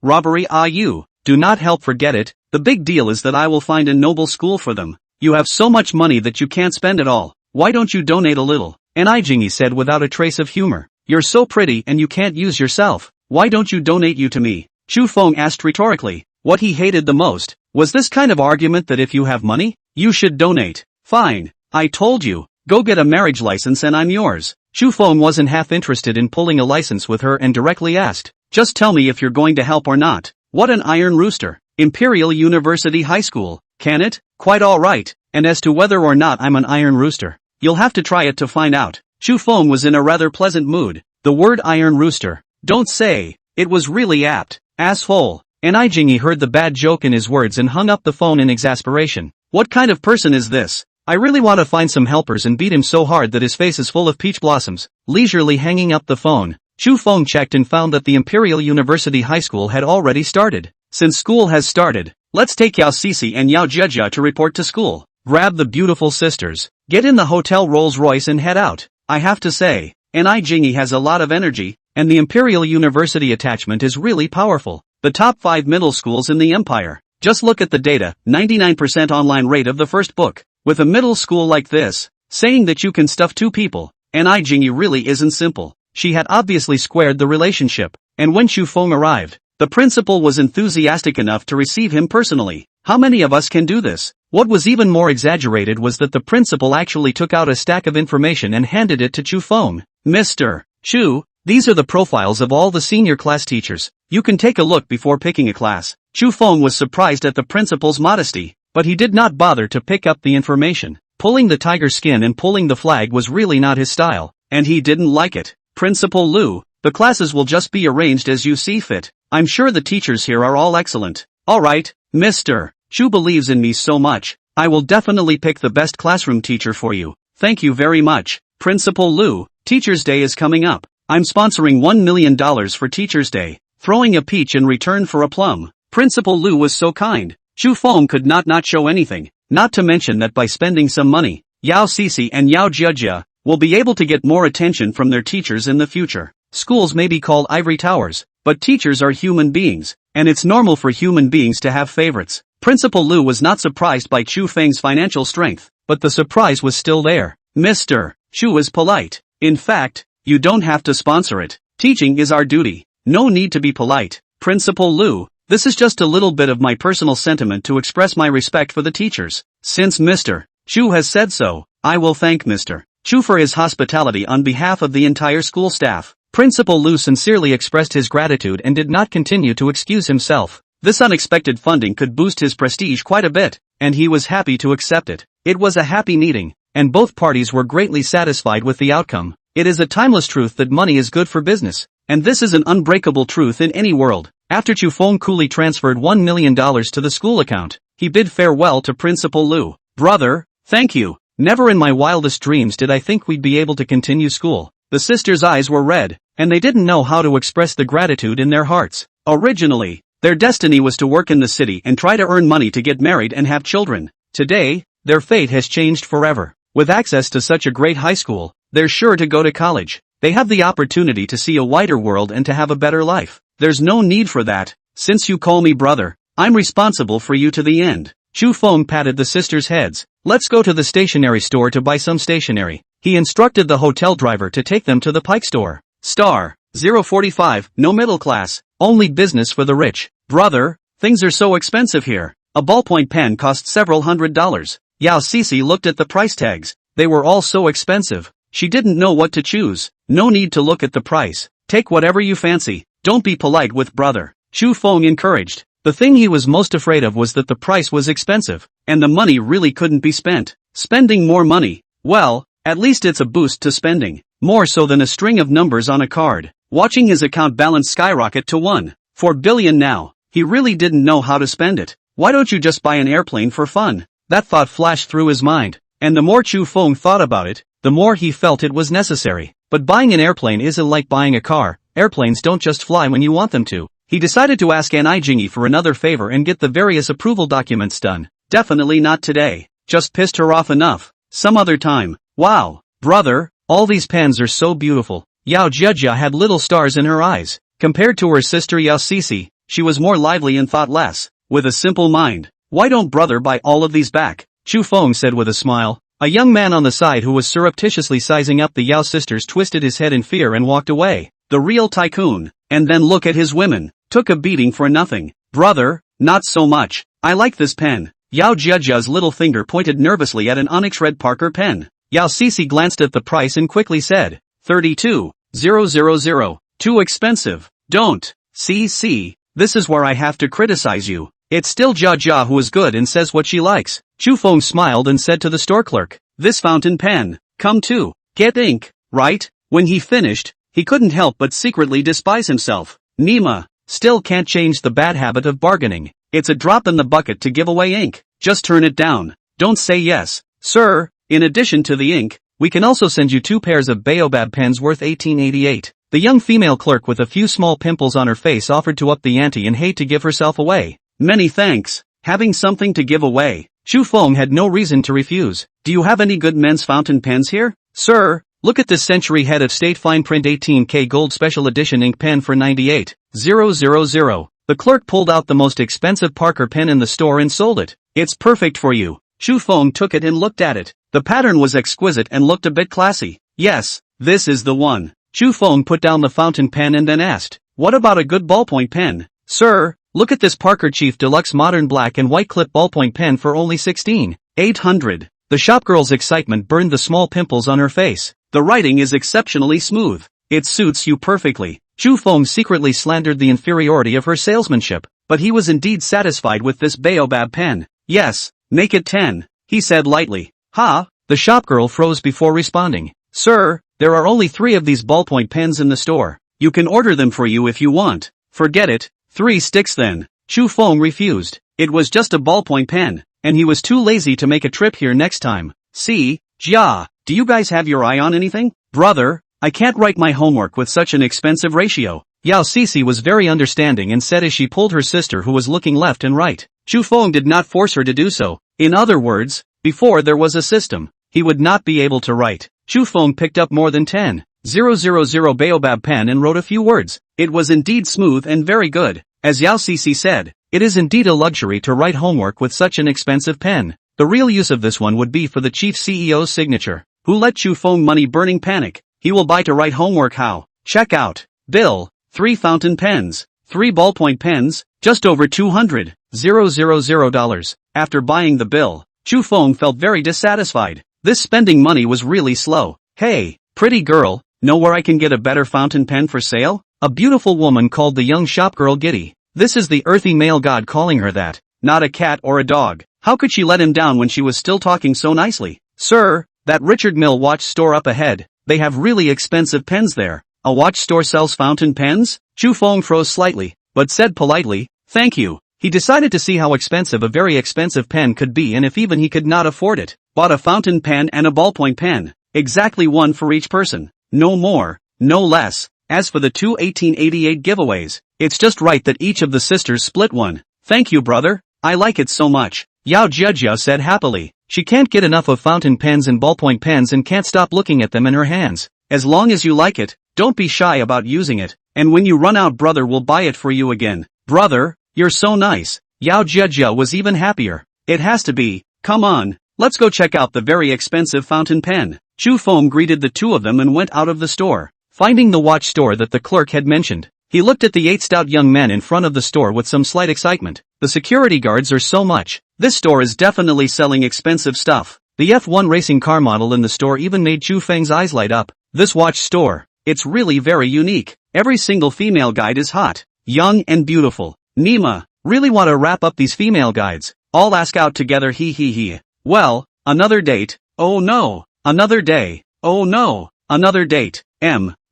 Robbery? You. Do not help forget it. The big deal is that I will find a noble school for them. You have so much money that you can't spend it all. Why don't you donate a little? And Jingy said without a trace of humor. You're so pretty and you can't use yourself. Why don't you donate you to me? Chu Feng asked rhetorically. What he hated the most was this kind of argument that if you have money, you should donate. Fine. I told you. Go get a marriage license and I'm yours. Chu Feng wasn't half interested in pulling a license with her and directly asked. Just tell me if you're going to help or not. What an iron rooster. Imperial University High School. Can it? Quite all right. And as to whether or not I'm an iron rooster, you'll have to try it to find out. Chu Feng was in a rather pleasant mood. The word iron rooster. Don't say. It was really apt. Asshole. And Jingy heard the bad joke in his words and hung up the phone in exasperation. What kind of person is this? I really want to find some helpers and beat him so hard that his face is full of peach blossoms. Leisurely hanging up the phone, Chu Feng checked and found that the Imperial University High School had already started. Since school has started, let's take Yao Sisi and Yao Jia to report to school. Grab the beautiful sisters, get in the hotel Rolls Royce and head out. I have to say, and Jingy has a lot of energy, and the Imperial University attachment is really powerful. The top 5 middle schools in the empire. Just look at the data, 99% online rate of the first book. With a middle school like this, saying that you can stuff 2 people, and Jingy really isn't simple. She had obviously squared the relationship, and when Chu Feng arrived, the principal was enthusiastic enough to receive him personally. How many of us can do this? What was even more exaggerated was that the principal actually took out a stack of information and handed it to Chu Feng. Mr. Chu, these are the profiles of all the senior class teachers. You can take a look before picking a class. Chu Feng was surprised at the principal's modesty, but he did not bother to pick up the information. Pulling the tiger skin and pulling the flag was really not his style, and he didn't like it. Principal Lu, the classes will just be arranged as you see fit. I'm sure the teachers here are all excellent. Alright, Mr. Chu believes in me so much, I will definitely pick the best classroom teacher for you. Thank you very much. Principal Lu, Teacher's Day is coming up. I'm sponsoring $1 million for Teacher's Day, throwing a peach in return for a plum. Principal Lu was so kind. Chu Feng could not show anything, not to mention that by spending some money, Yao Sisi and Yao Jia will be able to get more attention from their teachers in the future. Schools may be called ivory towers, but teachers are human beings, and it's normal for human beings to have favorites. Principal Lu was not surprised by Chu Feng's financial strength, but the surprise was still there. Mr. Chu is polite. In fact, you don't have to sponsor it. Teaching is our duty. No need to be polite. Principal Lu, this is just a little bit of my personal sentiment to express my respect for the teachers. Since Mr. Chu has said so, I will thank Mr. Chu for his hospitality on behalf of the entire school staff. Principal Lu sincerely expressed his gratitude and did not continue to excuse himself. This unexpected funding could boost his prestige quite a bit, and he was happy to accept it. It was a happy meeting, and both parties were greatly satisfied with the outcome. It is a timeless truth that money is good for business, and this is an unbreakable truth in any world. After Chu Feng coolly transferred $1 million to the school account, he bid farewell to Principal Lu. Brother, thank you. Never in my wildest dreams did I think we'd be able to continue school. The sisters' eyes were red, and they didn't know how to express the gratitude in their hearts. Originally, their destiny was to work in the city and try to earn money to get married and have children. Today, their fate has changed forever. With access to such a great high school, they're sure to go to college. They have the opportunity to see a wider world and to have a better life. There's no need for that. Since you call me brother, I'm responsible for you to the end. Chu Feng patted the sisters' heads. Let's go to the stationery store to buy some stationery. He instructed the hotel driver to take them to the Pike store. Star 045, no middle class, only business for the rich. Brother, things are so expensive here. A ballpoint pen costs several $100s. Yao Sisi looked at the price tags. They were all so expensive. She didn't know what to choose. No need to look at the price. Take whatever you fancy. Don't be polite with brother. Chu Feng encouraged. The thing he was most afraid of was that the price was expensive, and the money really couldn't be spent. Spending more money, well, at least it's a boost to spending, more so than a string of numbers on a card. Watching his account balance skyrocket to 1.4 billion now, he really didn't know how to spend it. Why don't you just buy an airplane for fun? That thought flashed through his mind, and the more Chu Feng thought about it, the more he felt it was necessary. But buying an airplane isn't like buying a car. Airplanes don't just fly when you want them to. He decided to ask Anai Jingy for another favor and get the various approval documents done. Definitely not today. Just pissed her off enough. Some other time. Wow. Brother, all these pens are so beautiful. Yao Jiajia had little stars in her eyes. Compared to her sister Yao Sisi, she was more lively and thought less. With a simple mind. Why don't brother buy all of these back? Chu Feng said with a smile. A young man on the side who was surreptitiously sizing up the Yao sisters twisted his head in fear and walked away. The real tycoon. And then look at his women. Took a beating for nothing. Brother, not so much. I like this pen. Yao Jiajia's little finger pointed nervously at an onyx red Parker pen. Yao Sisi glanced at the price and quickly said, 32,000. Too expensive. Don't. See, this is where I have to criticize you. It's still Jiajia who is good and says what she likes. Chu Feng smiled and said to the store clerk, this fountain pen, come to, get ink, right? When he finished, he couldn't help but secretly despise himself. Nima. Still can't change the bad habit of bargaining. It's a drop in the bucket to give away ink. Just turn it down. Don't say yes. Sir, in addition to the ink, we can also send you 2 pairs of Baobab pens worth $18.88. The young female clerk with a few small pimples on her face offered to up the ante and hate to give herself away. Many thanks. Having something to give away. Chu Feng had no reason to refuse. Do you have any good men's fountain pens here? Sir, look at this Century Head of State Fine Print 18K Gold Special Edition ink pen for 98,000. The clerk pulled out the most expensive Parker pen in the store and sold it. It's perfect for you. Chu Feng took it and looked at it. The pattern was exquisite and looked a bit classy. Yes, this is the one. Chu Feng put down the fountain pen and then asked, what about a good ballpoint pen? Sir, look at this Parker Chief Deluxe Modern Black and White Clip ballpoint pen for only 16,800. The shopgirl's excitement burned the small pimples on her face. The writing is exceptionally smooth. It suits you perfectly. Chu Feng secretly slandered the inferiority of her salesmanship, but he was indeed satisfied with this Baobab pen. Yes, make it 10, he said lightly. Ha, the shopgirl froze before responding. Sir, there are only 3 of these ballpoint pens in the store. You can order them for you if you want. Forget it, 3 sticks then. Chu Feng refused. It was just a ballpoint pen, and he was too lazy to make a trip here next time. See, Jia, do you guys have your eye on anything? Brother, I can't write my homework with such an expensive ratio. Yao Sisi was very understanding and said as she pulled her sister who was looking left and right. Chu Feng did not force her to do so. In other words, before there was a system, he would not be able to write. Chu Feng picked up more than 10,000 Baobab pen and wrote a few words. It was indeed smooth and very good. As Yao Sisi said, it is indeed a luxury to write homework with such an expensive pen. The real use of this one would be for the chief CEO's signature. Who let Chu Feng money burning panic? He will buy to write homework how? Check out. Bill. 3 fountain pens. 3 ballpoint pens. Just over $200,000. After buying the bill, Chu Feng felt very dissatisfied. This spending money was really slow. Hey, pretty girl, know where I can get a better fountain pen for sale? A beautiful woman called the young shopgirl Giddy. This is the earthy male god calling her that, not a cat or a dog. How could she let him down when she was still talking so nicely? Sir, that Richard Mill watch store up ahead. They have really expensive pens there. A watch store sells fountain pens? Chu Feng froze slightly, but said politely, thank you. He decided to see how expensive a very expensive pen could be and if even he could not afford it. bought a fountain pen and a ballpoint pen. Exactly one for each person. No more, no less. As for the two 1888 giveaways, it's just right that each of the sisters split one. Thank you, brother. I like it so much. Yao Jiajia said happily. She can't get enough of fountain pens and ballpoint pens and can't stop looking at them in her hands. As long as you like it, don't be shy about using it, and when you run out, brother will buy it for you again. Brother, you're so nice. Yao Jiajia was even happier. It has to be. Come on, let's go check out the very expensive fountain pen. Chu Feng greeted the two of them and went out of the store. Finding the watch store that the clerk had mentioned, he looked at the 8 stout young men in front of the store with some slight excitement. The security guards are so much. This store is definitely selling expensive stuff. The F1 racing car model in the store even made Chu Feng's eyes light up. This watch store, it's really very unique. Every single female guide is hot, young and beautiful. Nima, really want to wrap up these female guides. All ask out together, he. Well, another date. Oh no. Another day. Oh no. Another date.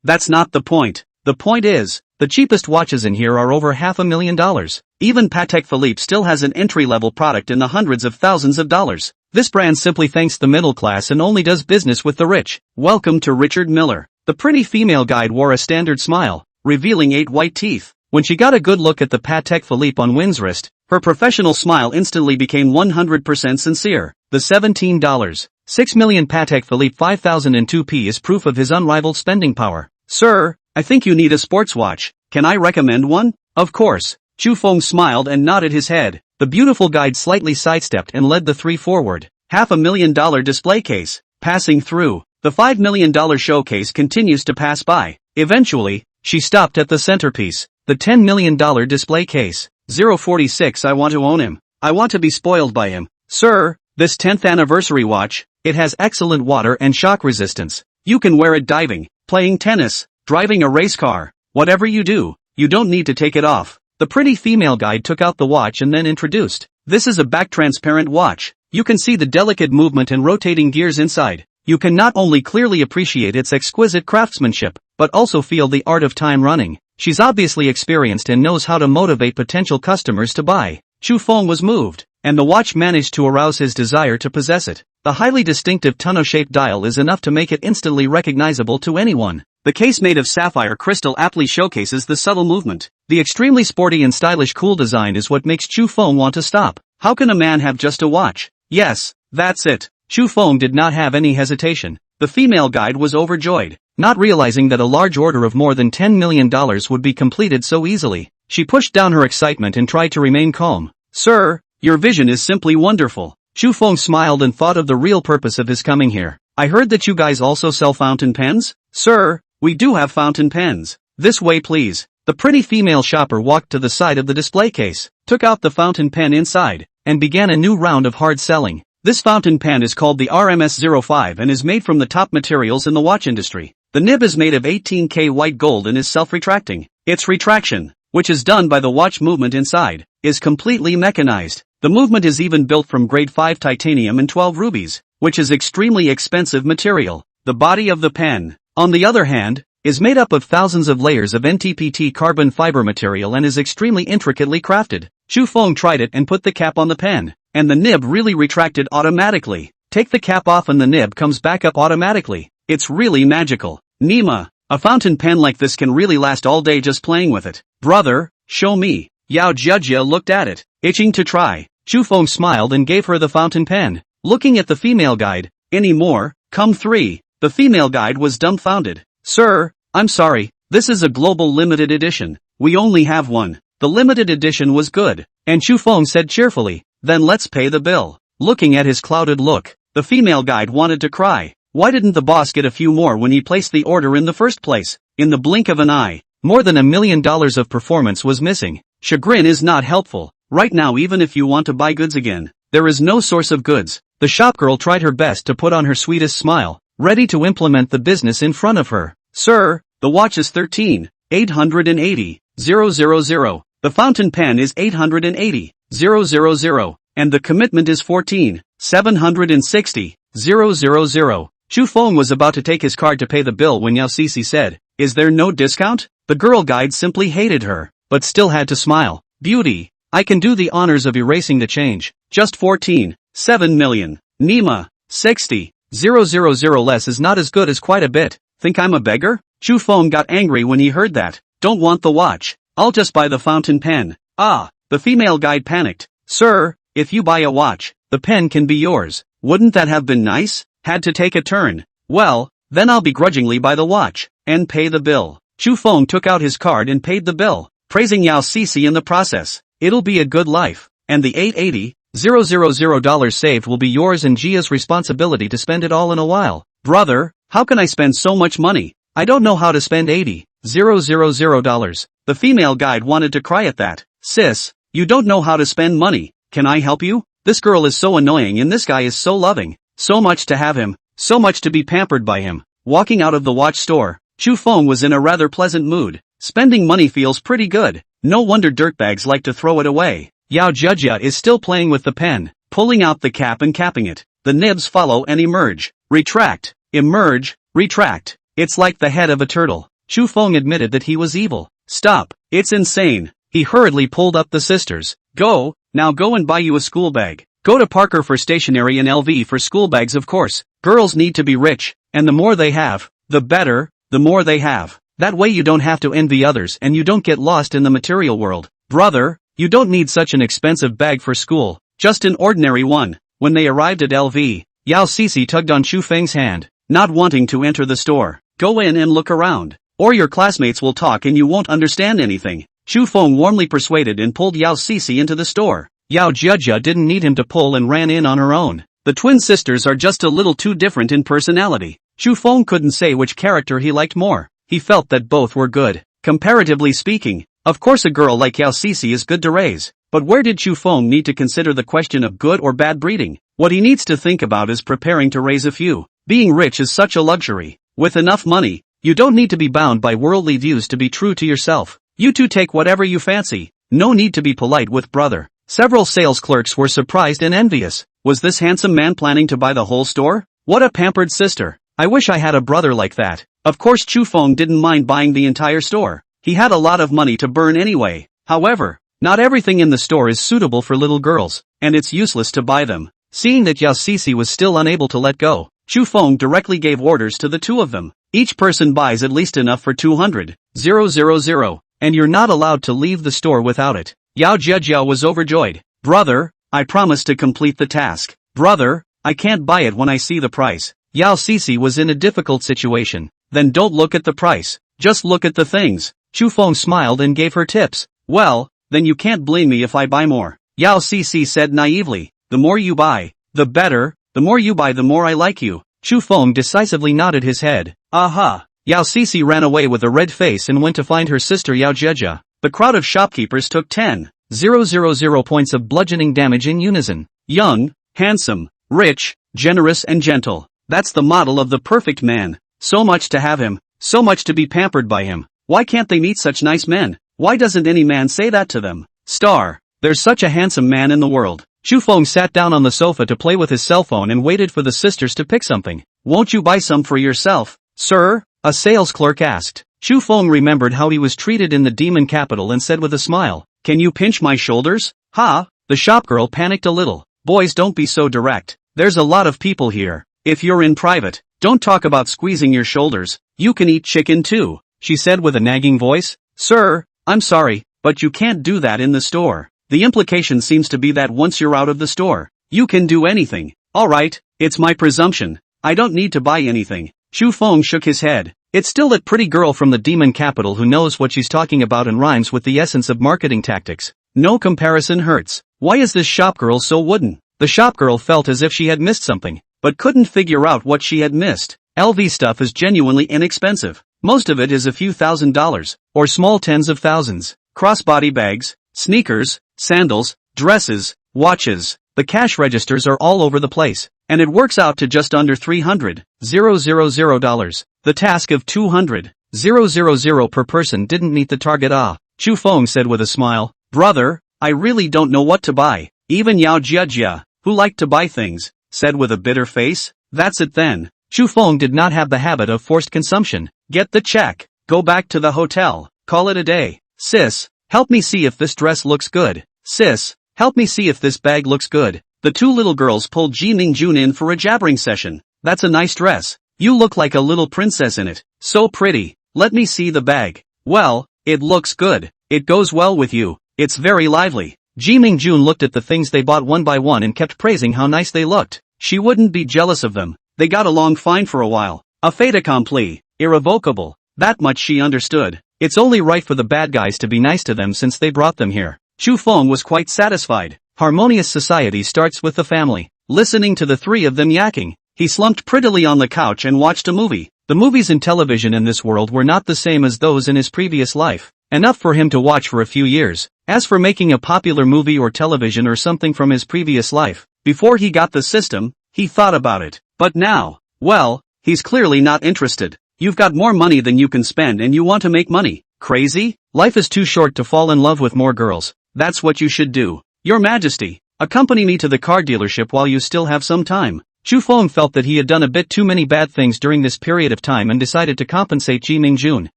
That's not the point. The point is, the cheapest watches in here are over $500,000. Even Patek Philippe still has an entry-level product in the hundreds of thousands of dollars. This brand simply thanks the middle class and only does business with the rich. Welcome to Richard Miller. The pretty female guide wore a standard smile, revealing 8 white teeth. When she got a good look at the Patek Philippe on Wynn's wrist, her professional smile instantly became 100% sincere. The $17.6 million Patek Philippe 5002P is proof of his unrivaled spending power. Sir, I think you need a sports watch. Can I recommend one? Of course. Chu Feng smiled and nodded his head. The beautiful guide slightly sidestepped and led the three forward. $500,000 display case. Passing through. The $5 million showcase continues to pass by. Eventually, she stopped at the centerpiece. The $10 million display case. 046 I want to own him. I want to be spoiled by him. Sir, this 10th anniversary watch, it has excellent water and shock resistance. You can wear it diving, playing tennis, driving a race car. Whatever you do, you don't need to take it off. The pretty female guide took out the watch and then introduced. This is a back-transparent watch. You can see the delicate movement and rotating gears inside. You can not only clearly appreciate its exquisite craftsmanship, but also feel the art of time running. She's obviously experienced and knows how to motivate potential customers to buy. Chu Feng was moved, and the watch managed to arouse his desire to possess it. The highly distinctive tonneau-shaped dial is enough to make it instantly recognizable to anyone. The case made of sapphire crystal aptly showcases the subtle movement. The extremely sporty and stylish cool design is what makes Chu Feng want to stop. How can a man have just a watch? Yes, that's it. Chu Feng did not have any hesitation. The female guide was overjoyed, not realizing that a large order of more than $10 million would be completed so easily. She pushed down her excitement and tried to remain calm. Sir, your vision is simply wonderful. Chu Feng smiled and thought of the real purpose of his coming here. I heard that you guys also sell fountain pens? Sir, we do have fountain pens. This way please. The pretty female shopper walked to the side of the display case, took out the fountain pen inside, and began a new round of hard selling. This fountain pen is called the RMS-05 and is made from the top materials in the watch industry. The nib is made of 18K white gold and is self-retracting. Its retraction, which is done by the watch movement inside, is completely mechanized. The movement is even built from grade 5 titanium and 12 rubies, which is extremely expensive material. The body of the pen, on the other hand, is made up of thousands of layers of NTPT carbon fiber material and is extremely intricately crafted. Chu Feng tried it and put the cap on the pen, and the nib really retracted automatically. Take the cap off and the nib comes back up automatically. It's really magical. Nima, a fountain pen like this can really last all day just playing with it. Brother, show me. Yao Jiajia looked at it, itching to try. Chu Feng smiled and gave her the fountain pen. Looking at the female guide, any more? Come 3. The female guide was dumbfounded. Sir, I'm sorry, this is a global limited edition. We only have one. The limited edition was good. And Chu Feng said cheerfully, then let's pay the bill. Looking at his clouded look, the female guide wanted to cry. Why didn't the boss get a few more when he placed the order in the first place? In the blink of an eye, more than $1 million of performance was missing. Chagrin is not helpful. Right now, even if you want to buy goods again, there is no source of goods. The shopgirl tried her best to put on her sweetest smile, ready to implement the business in front of her. Sir, the watch is 13,880,000. The fountain pen is 880,000. And the commitment is 14,760,000. Chu Feng was about to take his card to pay the bill when Yao Sisi said, is there no discount? The girl guide simply hated her, but still had to smile. Beauty, I can do the honors of erasing the change. Just 14.7 million. Nima, 60,000 less is not as good as quite a bit. Think I'm a beggar? Chu Feng got angry when he heard that. Don't want the watch. I'll just buy the fountain pen. Ah, the female guide panicked. Sir, if you buy a watch, the pen can be yours. Wouldn't that have been nice? Had to take a turn. Well, then I'll begrudgingly buy the watch, and pay the bill. Chu Feng took out his card and paid the bill, praising Yao Sisi in the process. It'll be a good life, and the $880,000 saved will be yours and Jia's responsibility to spend it all in a while. Brother, how can I spend so much money? I don't know how to spend $80,000. The female guide wanted to cry at that. Sis, you don't know how to spend money. Can I help you? This girl is so annoying and this guy is so loving. So much to have him. So much to be pampered by him. Walking out of the watch store, Chu Feng was in a rather pleasant mood. Spending money feels pretty good. No wonder dirtbags like to throw it away. Yao Jia is still playing with the pen, pulling out the cap and capping it. The nibs follow and emerge. Retract. Emerge. Retract. It's like the head of a turtle. Chu Feng admitted that he was evil. Stop. It's insane. He hurriedly pulled up the sisters. Go, now go and buy you a school bag. Go to Parker for stationery and LV for school bags, of course. Girls need to be rich, and the more they have, the better, the more they have. That way you don't have to envy others and you don't get lost in the material world. Brother, you don't need such an expensive bag for school, just an ordinary one. When they arrived at LV, Yao Sisi tugged on Chu Feng's hand, not wanting to enter the store. Go in and look around, or your classmates will talk and you won't understand anything. Chu Feng warmly persuaded and pulled Yao Sisi into the store. Yao Jia didn't need him to pull and ran in on her own. The twin sisters are just a little too different in personality. Chu Feng couldn't say which character he liked more. He felt that both were good. Comparatively speaking, of course a girl like Yao Sisi is good to raise. But where did Chu Feng need to consider the question of good or bad breeding? What he needs to think about is preparing to raise a few. Being rich is such a luxury. With enough money, you don't need to be bound by worldly views to be true to yourself. You two take whatever you fancy. No need to be polite with brother. Several sales clerks were surprised and envious. Was this handsome man planning to buy the whole store? What a pampered sister. I wish I had a brother like that. Of course Chu Feng didn't mind buying the entire store. He had a lot of money to burn anyway. However, not everything in the store is suitable for little girls, and it's useless to buy them. Seeing that Yao Sisi was still unable to let go, Chu Feng directly gave orders to the two of them. Each person buys at least enough for 200,000, and you're not allowed to leave the store without it. Yao Jia was overjoyed. Brother, I promise to complete the task. Brother, I can't buy it when I see the price. Yao Sisi was in a difficult situation. Then don't look at the price. Just look at the things. Chu Feng smiled and gave her tips. Well, then you can't blame me if I buy more. Yao Sisi said naively. The more you buy, the better. The more you buy, the more I like you. Chu Feng decisively nodded his head. Aha. Yao Sisi ran away with a red face and went to find her sister Yao Jia. The crowd of shopkeepers took 10,000 points of bludgeoning damage in unison. Young, handsome, rich, generous and gentle. That's the model of the perfect man. So much to have him. So much to be pampered by him. Why can't they meet such nice men? Why doesn't any man say that to them? Star. There's such a handsome man in the world. Chu Feng sat down on the sofa to play with his cell phone and waited for the sisters to pick something. Won't you buy some for yourself, sir? A sales clerk asked. Chu Feng remembered how he was treated in the demon capital and said with a smile, Can you pinch my shoulders? Ha! The shopgirl panicked a little. Boys, don't be so direct. There's a lot of people here. If you're in private, don't talk about squeezing your shoulders. You can eat chicken too, she said with a nagging voice. Sir, I'm sorry, but you can't do that in the store. The implication seems to be that once you're out of the store, you can do anything. Alright, it's my presumption. I don't need to buy anything. Chu Feng shook his head. It's still that pretty girl from the demon capital who knows what she's talking about and rhymes with the essence of marketing tactics. No comparison hurts. Why is this shopgirl so wooden? The shopgirl felt as if she had missed something, but couldn't figure out what she had missed. LV stuff is genuinely inexpensive. Most of it is a few $1,000s, or small tens of thousands. Crossbody bags, sneakers, sandals, dresses, watches. The cash registers are all over the place, and it works out to just under $300,000. The task of $200,000 per person didn't meet the target. Chu Feng said with a smile. Brother, I really don't know what to buy. Even Yao Jia, who liked to buy things, said with a bitter face. That's it then. Chu Feng did not have the habit of forced consumption. Get the check. Go back to the hotel. Call it a day. Sis, help me see if this dress looks good. Sis, help me see if this bag looks good. the two little girls pulled Ji Mingjun in for a jabbering session. That's a nice dress. You look like a little princess in it. So pretty. Let me see the bag. Well, it looks good. It goes well with you. It's very lively. Ji Mingjun looked at the things they bought one by one and kept praising how nice they looked. She wouldn't be jealous of them. They got along fine for a while. A fait accompli. Irrevocable. That much she understood. It's only right for the bad guys to be nice to them since they brought them here. Chu Feng was quite satisfied. Harmonious society starts with the family. Listening to the three of them yakking, he slumped prettily on the couch and watched a movie. The movies and television in this world were not the same as those in his previous life. Enough for him to watch for a few years. As for making a popular movie or television or something from his previous life, before he got the system, he thought about it. But now, well, he's clearly not interested. You've got more money than you can spend and you want to make money. Crazy? Life is too short to fall in love with more girls. That's what you should do. Your Majesty, accompany me to the car dealership while you still have some time. Chu Feng felt that he had done a bit too many bad things during this period of time and decided to compensate Ji Mingjun.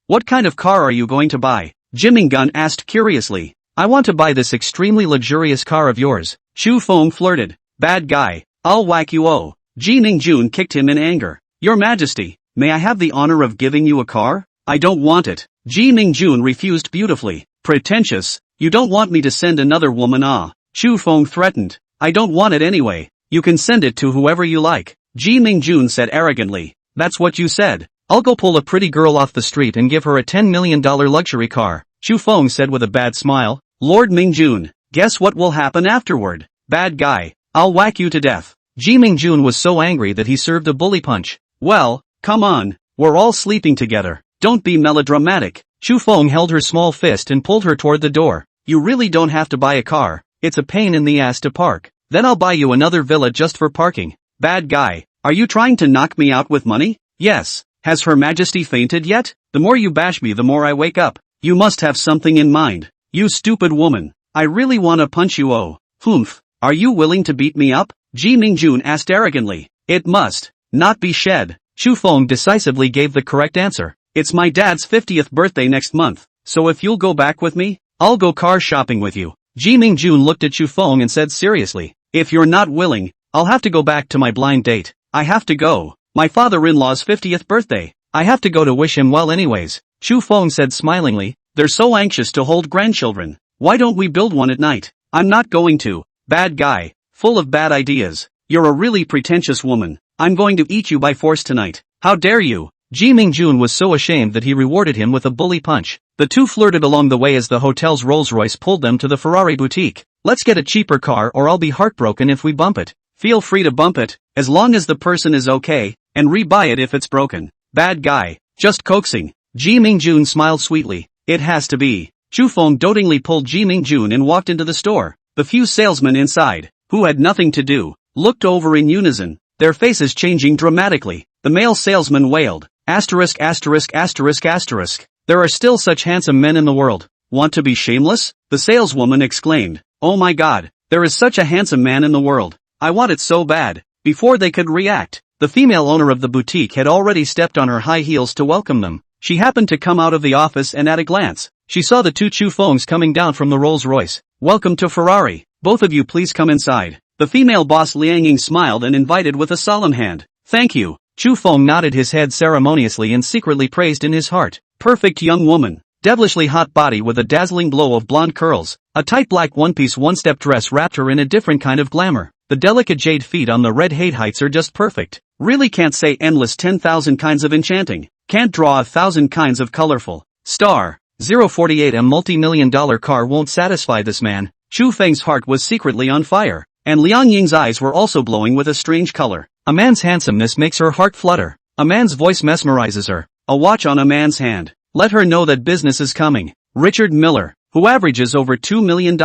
What kind of car are you going to buy? Ji Mingjun asked curiously. I want to buy this extremely luxurious car of yours. Chu Feng flirted. Bad guy. I'll whack you. Oh. Ji Mingjun kicked him in anger. Your Majesty, may I have the honor of giving you a car? I don't want it. Ji Mingjun refused beautifully. Pretentious. You don't want me to send another woman? Ah. Chu Feng threatened. I don't want it anyway. You can send it to whoever you like. Ji Mingjun said arrogantly. That's what you said. I'll go pull a pretty girl off the street and give her a $10 million luxury car. Chu Feng said with a bad smile. Lord Mingjun, guess what will happen afterward? Bad guy. I'll whack you to death. Ji Mingjun was so angry that he served a bully punch. Well, come on. We're all sleeping together. Don't be melodramatic. Chu Feng held her small fist and pulled her toward the door. You really don't have to buy a car. It's a pain in the ass to park. Then I'll buy you another villa just for parking. Bad guy. Are you trying to knock me out with money? Yes. Has Her Majesty fainted yet? The more you bash me the more I wake up. You must have something in mind. You stupid woman. I really wanna punch you. Oh. Humph. Are you willing to beat me up? Ji Mingjun asked arrogantly. It must not be shed. Chu Feng decisively gave the correct answer. It's my dad's 50th birthday next month, so if you'll go back with me, I'll go car shopping with you. Ji Mingjun looked at Chu Feng and said seriously. If you're not willing, I'll have to go back to my blind date. I have to go. My father-in-law's 50th birthday. I have to go to wish him well anyways. Chu Feng said smilingly. They're so anxious to hold grandchildren. Why don't we build one at night? I'm not going to. Bad guy. Full of bad ideas. You're a really pretentious woman. I'm going to eat you by force tonight. How dare you? Ji Mingjun was so ashamed that he rewarded him with a bully punch. The two flirted along the way as the hotel's Rolls-Royce pulled them to the Ferrari boutique. Let's get a cheaper car or I'll be heartbroken if we bump it. Feel free to bump it, as long as the person is okay, and rebuy it if it's broken. Bad guy. Just coaxing. Ji Mingjun smiled sweetly. It has to be. Chu Feng dotingly pulled Ji Mingjun and walked into the store. The few salesmen inside, who had nothing to do, looked over in unison, their faces changing dramatically. The male salesman wailed. Asterisk asterisk asterisk asterisk. There are still such handsome men in the world. Want to be shameless? The saleswoman exclaimed. Oh my god, there is such a handsome man in the world. I want it so bad. Before they could react, the female owner of the boutique had already stepped on her high heels to welcome them. She happened to come out of the office and at a glance, she saw the two Chu Fengs coming down from the Rolls-Royce. Welcome to Ferrari. Both of you please come inside. The female boss Liang Ying smiled and invited with a solemn hand. Thank you. Chu Feng nodded his head ceremoniously and secretly praised in his heart. Perfect young woman. Devilishly hot body with a dazzling blow of blonde curls. A tight black one-piece one-step dress wrapped her in a different kind of glamour. The delicate jade feet on the red heights are just perfect. Really can't say endless 10,000 kinds of enchanting. Can't draw 1,000 kinds of colorful. Star. 048 A multi-million-dollar car won't satisfy this man. Chu Feng's heart was secretly on fire. And Liang Ying's eyes were also glowing with a strange color. A man's handsomeness makes her heart flutter. A man's voice mesmerizes her. A watch on a man's hand. Let her know that business is coming. Richard Miller, who averages over $2 million,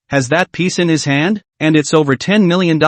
has that piece in his hand, and it's over $10 million.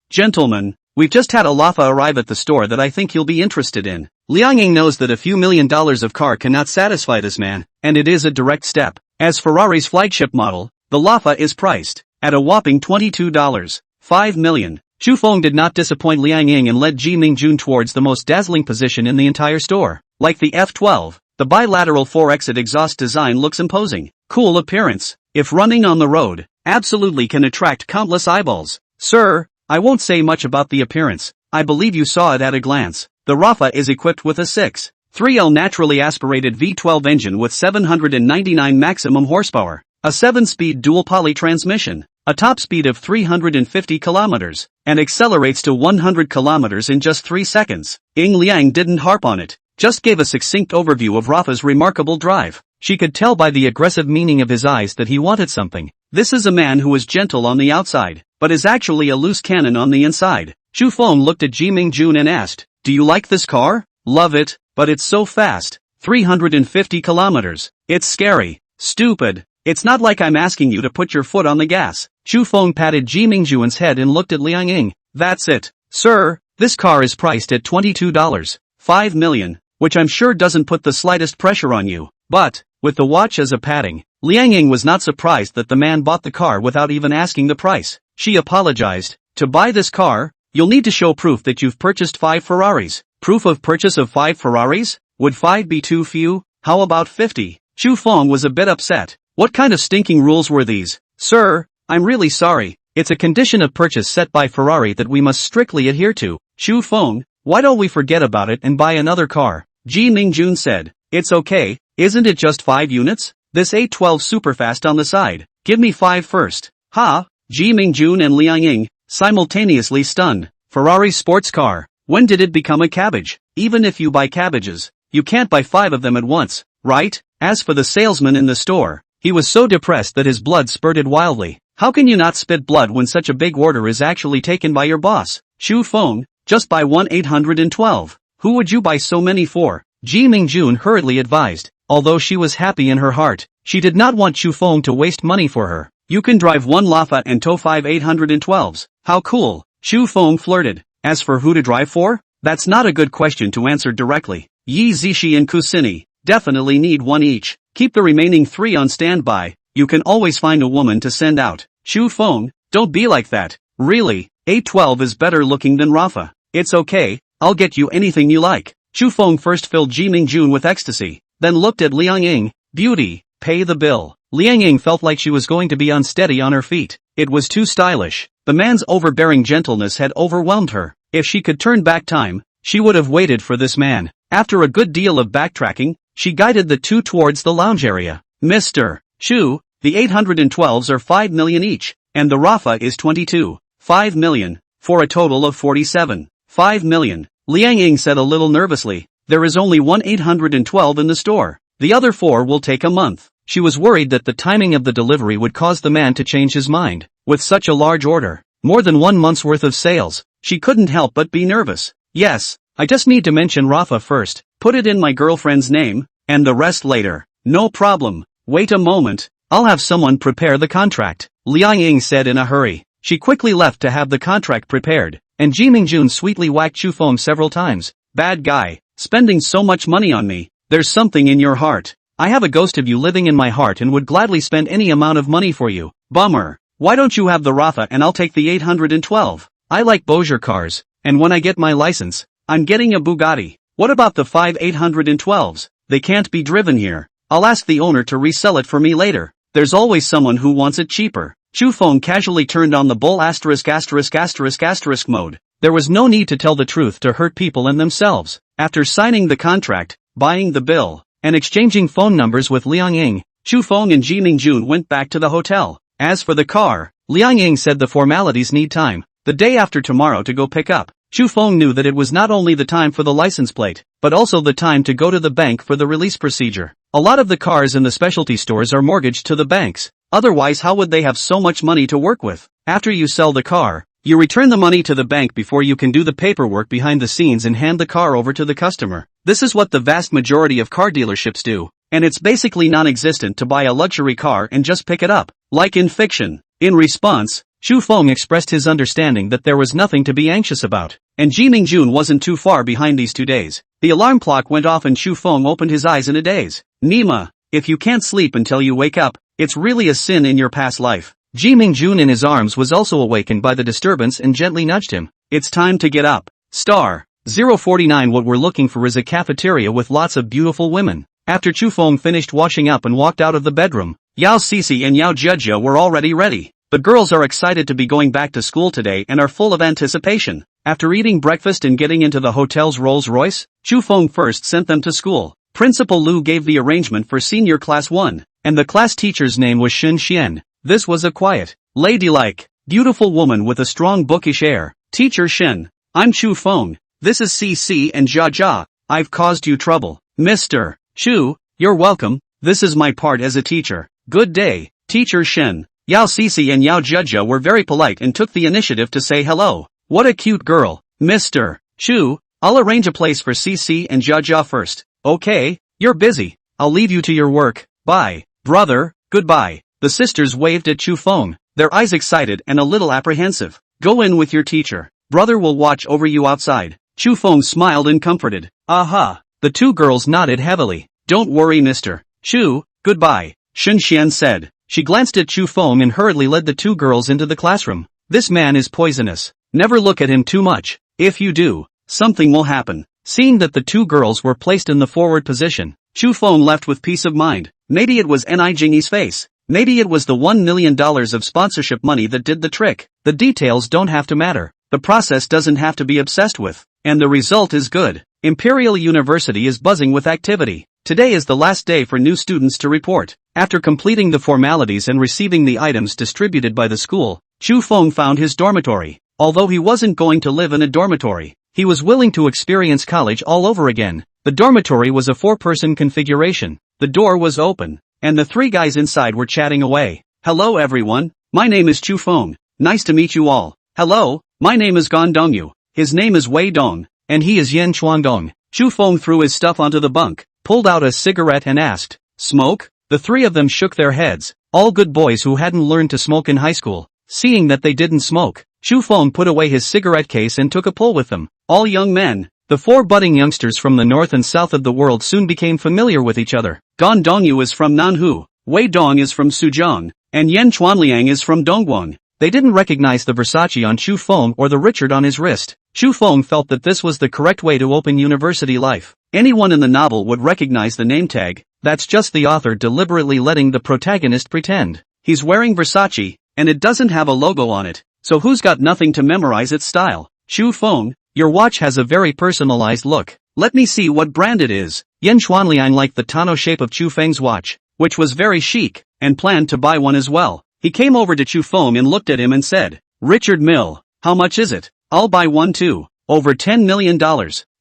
Gentlemen, we've just had a Lafa arrive at the store that I think you'll be interested in. Liang Ying knows that a few $1,000,000 of car cannot satisfy this man, and it is a direct step. As Ferrari's flagship model, the Lafa is priced at a whopping $22.5 million. Chu Feng did not disappoint Liang Ying and led Ji Mingjun towards the most dazzling position in the entire store. Like the F12, the bilateral 4-exit exhaust design looks imposing. Cool appearance. If running on the road, absolutely can attract countless eyeballs. Sir, I won't say much about the appearance. I believe you saw it at a glance. The Rafa is equipped with a 6.3L naturally aspirated V12 engine with 799 maximum horsepower, a 7-speed dual poly transmission, a top speed of 350 kilometers, and accelerates to 100 kilometers in just 3 seconds. Ying Liang didn't harp on it, just gave a succinct overview of Rafa's remarkable drive. She could tell by the aggressive meaning of his eyes that he wanted something. This is a man who is gentle on the outside, but is actually a loose cannon on the inside. Chu Feng looked at Ji Mingjun and asked, "Do you like this car?" "Love it, but it's so fast. 350 kilometers. It's scary. Stupid. It's not like I'm asking you to put your foot on the gas." Chu Feng patted Ji Mingjun's head and looked at Liang Ying. "That's it. Sir, this car is priced at $22.5 million, which I'm sure doesn't put the slightest pressure on you." But, with the watch as a padding, Liang Ying was not surprised that the man bought the car without even asking the price. She apologized. "To buy this car, you'll need to show proof that you've purchased 5 Ferraris. Proof of purchase of 5 Ferraris? Would 5 be too few? How about 50? Chu Feng was a bit upset. What kind of stinking rules were these? "Sir, I'm really sorry. It's a condition of purchase set by Ferrari that we must strictly adhere to." "Chu Feng, why don't we forget about it and buy another car?" Ji Mingjun said. "It's okay, isn't it just 5 units? This A12 superfast on the side. Give me 5 first. Ha! Ji Mingjun and Liang Ying, simultaneously stunned. Ferrari sports car. When did it become a cabbage? Even if you buy cabbages, you can't buy 5 of them at once, right? As for the salesman in the store, he was so depressed that his blood spurted wildly. How can you not spit blood when such a big order is actually taken by your boss? "Chu Feng, just buy 1-812. Who would you buy so many for?" Ji Mingjun hurriedly advised. Although she was happy in her heart, she did not want Chu Feng to waste money for her. "You can drive 1 Lafa and tow 5 812s. How cool." Chu Feng flirted. "As for who to drive for? That's not a good question to answer directly. Yi Zishi and Kusini definitely need 1 each. Keep the remaining 3 on standby. You can always find a woman to send out." "Chu Feng, don't be like that. Really, A12 is better looking than Rafa." "It's okay, I'll get you anything you like." Chu Feng first filled Ji Mingjun with ecstasy, then looked at Liang Ying. "Beauty, pay the bill." Liang Ying felt like she was going to be unsteady on her feet. It was too stylish. The man's overbearing gentleness had overwhelmed her. If she could turn back time, she would have waited for this man. After a good deal of backtracking, she guided the two towards the lounge area. "Mr. Chu, the 812s are 5 million each, and the Rafa is 22.5 million, for a total of 47.5 million. Liang Ying said a little nervously. "There is only 1-812 in the store. The other 4 will take a month." She was worried that the timing of the delivery would cause the man to change his mind. With such a large order, more than 1 month's worth of sales, she couldn't help but be nervous. "Yes, I just need to mention Rafa first, put it in my girlfriend's name, and the rest later." "No problem. Wait a moment, I'll have someone prepare the contract," Liang Ying said in a hurry. She quickly left to have the contract prepared, and Ji Mingjun sweetly whacked Chu Feng several times. "Bad guy, spending so much money on me. There's something in your heart. I have a ghost of you living in my heart and would gladly spend any amount of money for you. Bummer. Why don't you have the Rafa and I'll take the 812. I like Bozier cars, and when I get my license, I'm getting a Bugatti. What about the 5 812s? They can't be driven here. I'll ask the owner to resell it for me later. There's always someone who wants it cheaper." Chu Feng casually turned on the bull ***** mode. There was no need to tell the truth to hurt people and themselves. After signing the contract, buying the bill, and exchanging phone numbers with Liang Ying, Chu Feng and Ji Mingjun went back to the hotel. As for the car, Liang Ying said the formalities need time. The day after tomorrow to go pick up. Chu Feng knew that it was not only the time for the license plate, but also the time to go to the bank for the release procedure. A lot of the cars in the specialty stores are mortgaged to the banks. Otherwise, how would they have so much money to work with? After you sell the car, you return the money to the bank before you can do the paperwork behind the scenes and hand the car over to the customer. This is what the vast majority of car dealerships do, and it's basically non-existent to buy a luxury car and just pick it up, like in fiction. In response, Chu Feng expressed his understanding that there was nothing to be anxious about, and Ji Mingjun wasn't too far behind these 2 days. The alarm clock went off and Chu Feng opened his eyes in a daze. "Nima, if you can't sleep until you wake up, it's really a sin in your past life." Ji Mingjun in his arms was also awakened by the disturbance and gently nudged him. "It's time to get up. Star 049. What we're looking for is a cafeteria with lots of beautiful women." After Chu Feng finished washing up and walked out of the bedroom, Yao Sisi and Yao Jejia were already ready. The girls are excited to be going back to school today and are full of anticipation. After eating breakfast and getting into the hotel's Rolls Royce, Chu Feng first sent them to school. Principal Lu gave the arrangement for senior class 1, and the class teacher's name was Shen Xian. This was a quiet, ladylike, beautiful woman with a strong bookish air. Teacher Shen, I'm Chu Feng. This is CC and Jia Jia. I've caused you trouble. Mr. Chu, you're welcome. This is my part as a teacher. Good day, Teacher Shen. Yao Cici and Yao Jia were very polite and took the initiative to say hello. What a cute girl. Mr. Chu, I'll arrange a place for CC and Jia first. Okay, you're busy. I'll leave you to your work. Bye. Brother, goodbye. The sisters waved at Chu Feng, their eyes excited and a little apprehensive. Go in with your teacher. Brother will watch over you outside. Chu Feng smiled and comforted. Aha. The two girls nodded heavily. Don't worry, Mr. Chu, goodbye, Shen Xian said. She glanced at Chu Feng and hurriedly led the two girls into the classroom. This man is poisonous. Never look at him too much. If you do, something will happen. Seeing that the two girls were placed in the forward position, Chu Feng left with peace of mind. Maybe it was Ni Jingyi's face. Maybe it was the $1 million of sponsorship money that did the trick. The details don't have to matter. The process doesn't have to be obsessed with. And the result is good. Imperial University is buzzing with activity. Today is the last day for new students to report. After completing the formalities and receiving the items distributed by the school, Chu Feng found his dormitory. Although he wasn't going to live in a dormitory, he was willing to experience college all over again. The dormitory was a 4-person configuration. The door was open, and the 3 guys inside were chatting away. Hello everyone, my name is Chu Feng. Nice to meet you all. Hello, my name is Gan Dongyu. His name is Wei Dong, and he is Yen Chuandong. Chu Feng threw his stuff onto the bunk, pulled out a cigarette and asked, "Smoke?" The 3 of them shook their heads, all good boys who hadn't learned to smoke in high school. Seeing that they didn't smoke, Chu Feng put away his cigarette case and took a pull with them. All young men. The 4 budding youngsters from the north and south of the world soon became familiar with each other. Gan Dongyu is from Nanhu, Wei Dong is from Suzhou, and Yen Chuanliang is from Dongguan. They didn't recognize the Versace on Chu Feng or the Richard on his wrist. Chu Feng felt that this was the correct way to open university life. Anyone in the novel would recognize the name tag. That's just the author deliberately letting the protagonist pretend he's wearing Versace, and it doesn't have a logo on it. So who's got nothing to memorize its style? Chu Feng, your watch has a very personalized look. Let me see what brand it is. Yen Chuanliang liked the tonneau shape of Chu Feng's watch, which was very chic, and planned to buy one as well. He came over to Chu Feng and looked at him and said, "Richard Mill, how much is it? I'll buy one too. Over $10 million.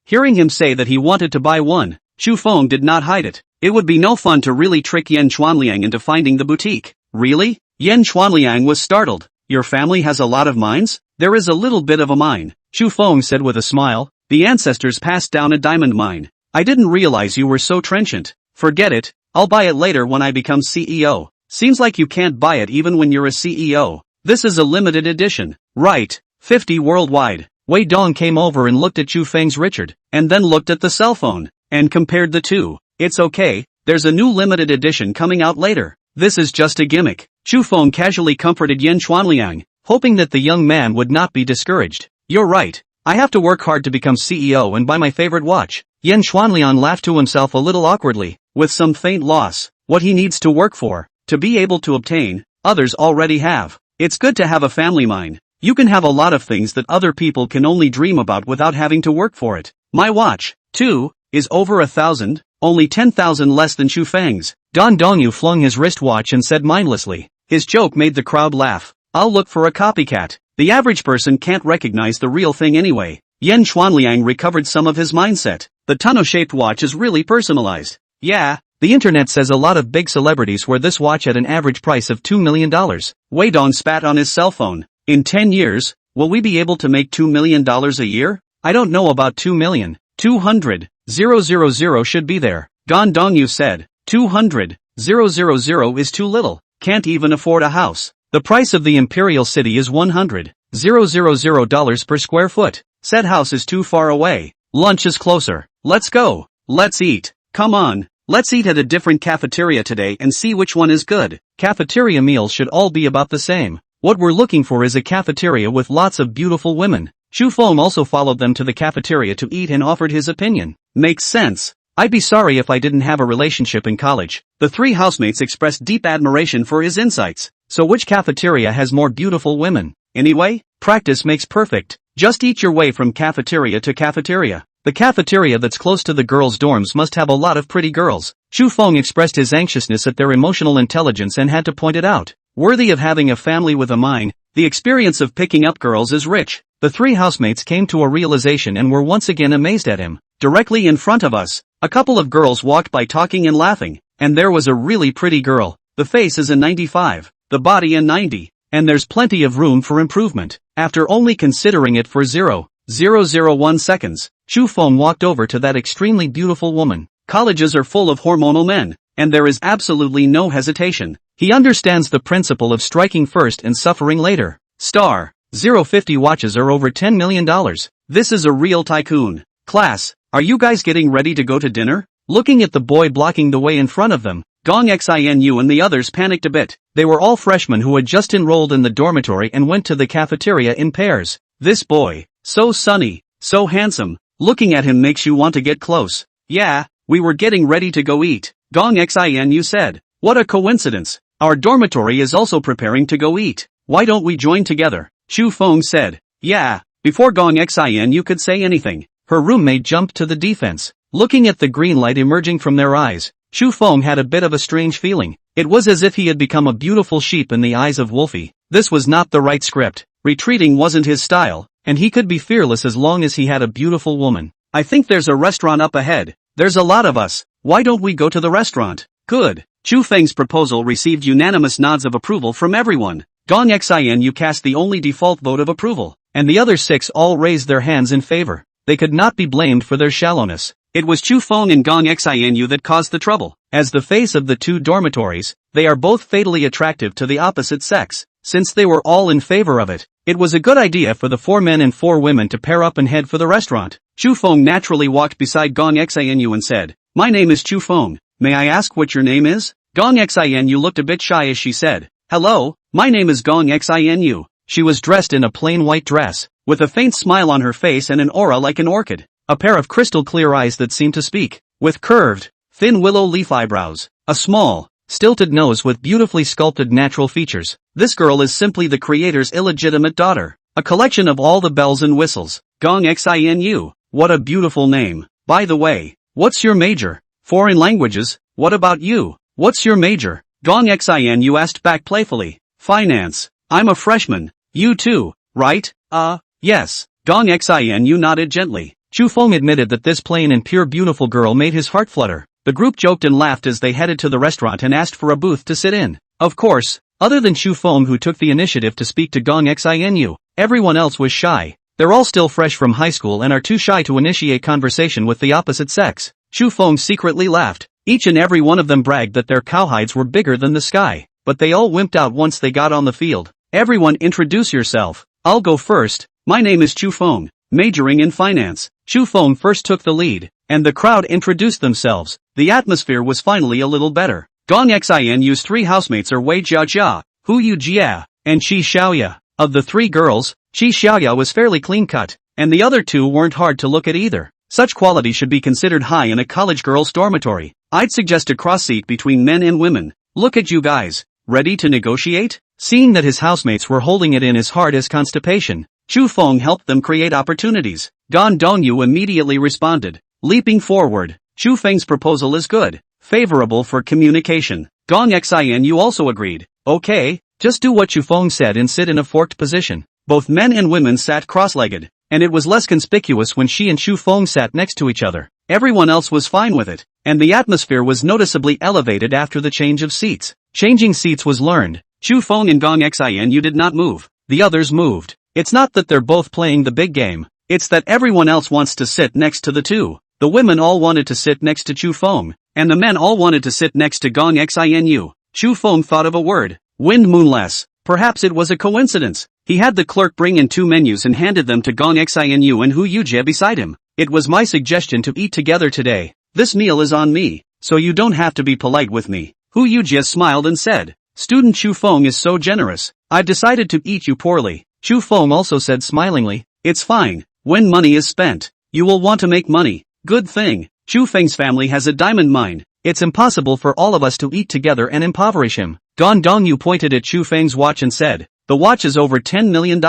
Hearing him say that he wanted to buy one, Chu Feng did not hide it. It would be no fun to really trick Yen Chuanliang into finding the boutique. Really? Yen Chuanliang was startled. Your family has a lot of mines? There is a little bit of a mine, Chu Feng said with a smile. The ancestors passed down a diamond mine. I didn't realize you were so trenchant. Forget it, I'll buy it later when I become CEO. Seems like you can't buy it even when you're a CEO. This is a limited edition. Right, 50 worldwide. Wei Dong came over and looked at Chu Feng's Richard, and then looked at the cell phone, and compared the two. It's okay, there's a new limited edition coming out later. This is just a gimmick. Chu Feng casually comforted Yen Chuanliang, hoping that the young man would not be discouraged. You're right. I have to work hard to become CEO and buy my favorite watch. Yen Chuanliang laughed to himself a little awkwardly, with some faint loss. What he needs to work for, to be able to obtain, others already have. It's good to have a family mine. You can have a lot of things that other people can only dream about without having to work for it. My watch, too, is over 1,000, only 10,000 less than Chu Feng's. Gan Dongyu flung his wristwatch and said mindlessly. His joke made the crowd laugh. I'll look for a copycat. The average person can't recognize the real thing anyway. Yen Chuanliang recovered some of his mindset. The tonneau-shaped watch is really personalized. Yeah, the internet says a lot of big celebrities wear this watch at an average price of $2 million. Wei Dong spat on his cell phone. In 10 years, will we be able to make $2 million a year? I don't know about 2 million. 200,000 should be there. Gan Dongyu said. 200,000 is too little. Can't even afford a house. The price of the imperial city is $100,000 per square foot. Said house is too far away. Lunch is closer. Let's go. Let's eat. Come on. Let's eat at a different cafeteria today and see which one is good. Cafeteria meals should all be about the same. What we're looking for is a cafeteria with lots of beautiful women. Chu Feng also followed them to the cafeteria to eat and offered his opinion. Makes sense. I'd be sorry if I didn't have a relationship in college. The 3 housemates expressed deep admiration for his insights. so which cafeteria has more beautiful women? Anyway, practice makes perfect. Just eat your way from cafeteria to cafeteria. The cafeteria that's close to the girls' dorms must have a lot of pretty girls. Chu Feng expressed his anxiousness at their emotional intelligence and had to point it out. Worthy of having a family with a mine, the experience of picking up girls is rich. The three housemates came to a realization and were once again amazed at him. Directly in front of us, a couple of girls walked by talking and laughing, and there was a really pretty girl. The face is a 95, the body a 90, and there's plenty of room for improvement. After only considering it for 0.001 seconds, Chu Feng walked over to that extremely beautiful woman. Colleges are full of hormonal men, and there is absolutely no hesitation. He understands the principle of striking first and suffering later. Star 050 watches are over $10 million. This is a real tycoon. Class, are you guys getting ready to go to dinner? Looking at the boy blocking the way in front of them, Gong Xinu and the others panicked a bit. They were all freshmen who had just enrolled in the dormitory and went to the cafeteria in pairs. This boy, so sunny, so handsome, looking at him makes you want to get close. Yeah, we were getting ready to go eat, Gong Xinu said. What a coincidence. Our dormitory is also preparing to go eat. Why don't we join together? Chu Feng said. Yeah. Before Gong Xinu could say anything, her roommate jumped to the defense. Looking at the green light emerging from their eyes, Chu Feng had a bit of a strange feeling. It was as if he had become a beautiful sheep in the eyes of Wolfie. This was not the right script. Retreating wasn't his style, and he could be fearless as long as he had a beautiful woman. I think there's a restaurant up ahead. There's a lot of us. Why don't we go to the restaurant? Good. Chu Feng's proposal received unanimous nods of approval from everyone. Gong Xinu cast the only default vote of approval, and the other six all raised their hands in favor. They could not be blamed for their shallowness. It was Chu Feng and Gong Xinu that caused the trouble. As the face of the two dormitories, they are both fatally attractive to the opposite sex. Since they were all in favor of it, it was a good idea for the 4 men and 4 women to pair up and head for the restaurant. Chu Feng naturally walked beside Gong Xinu and said, "My name is Chu Feng. May I ask what your name is?" Gong Xinu looked a bit shy as she said, "Hello, my name is Gong Xinu." She was dressed in a plain white dress, with a faint smile on her face and an aura like an orchid. A pair of crystal clear eyes that seemed to speak, with curved, thin willow leaf eyebrows, a small, stilted nose with beautifully sculpted natural features. This girl is simply the creator's illegitimate daughter. A collection of all the bells and whistles. Gong Xinu, what a beautiful name. By the way, what's your major? Foreign languages. What about you? What's your major? Gong Xinu asked back playfully. Finance. I'm a freshman. You too, right? Yes. Gong Xinu nodded gently. Chu Feng admitted that this plain and pure beautiful girl made his heart flutter. The group joked and laughed as they headed to the restaurant and asked for a booth to sit in. Of course, other than Chu Feng who took the initiative to speak to Gong Xinu, everyone else was shy. They're all still fresh from high school and are too shy to initiate conversation with the opposite sex. Chu Feng secretly laughed. Each and every one of them bragged that their cowhides were bigger than the sky. But they all wimped out once they got on the field. Everyone introduce yourself. I'll go first. My name is Chu Feng, majoring in finance. Chu Feng first took the lead, and the crowd introduced themselves. The atmosphere was finally a little better. Gong Xinu's 3 housemates are Wei Jiajia, Hu Yujia, and Qi Xiaoya. Of the 3 girls, Qi Xiaoya was fairly clean-cut, and the other 2 weren't hard to look at either. Such quality should be considered high in a college girls' dormitory. I'd suggest a cross-seat between men and women. Look at you guys. Ready to negotiate? Seeing that his housemates were holding it in as hard as constipation, Chu Feng helped them create opportunities. Gan Dongyu immediately responded. Leaping forward, Chu Feng's proposal is good, favorable for communication. Gong Xinu also agreed. Okay, just do what Chu Feng said and sit in a forked position. Both men and women sat cross-legged, and it was less conspicuous when she and Chu Feng sat next to each other. Everyone else was fine with it, and the atmosphere was noticeably elevated after the change of seats. Changing seats was learned. Chu Feng and Gong Xinu did not move. The others moved. It's not that they're both playing the big game. It's that everyone else wants to sit next to the 2. The women all wanted to sit next to Chu Feng, and the men all wanted to sit next to Gong Xinu. Chu Feng thought of a word. Wind moonless. Perhaps it was a coincidence. He had the clerk bring in 2 menus and handed them to Gong Xinu and Hu Yujie beside him. It was my suggestion to eat together today. This meal is on me, so you don't have to be polite with me. Hu Yujie smiled and said, Student Chu Feng is so generous. I've decided to eat you poorly. Chu Feng also said smilingly, it's fine. When money is spent, you will want to make money. Good thing. Chu Feng's family has a diamond mine. It's impossible for all of us to eat together and impoverish him. Gong Dongyu pointed at Chu Feng's watch and said, "The watch is over $10 million.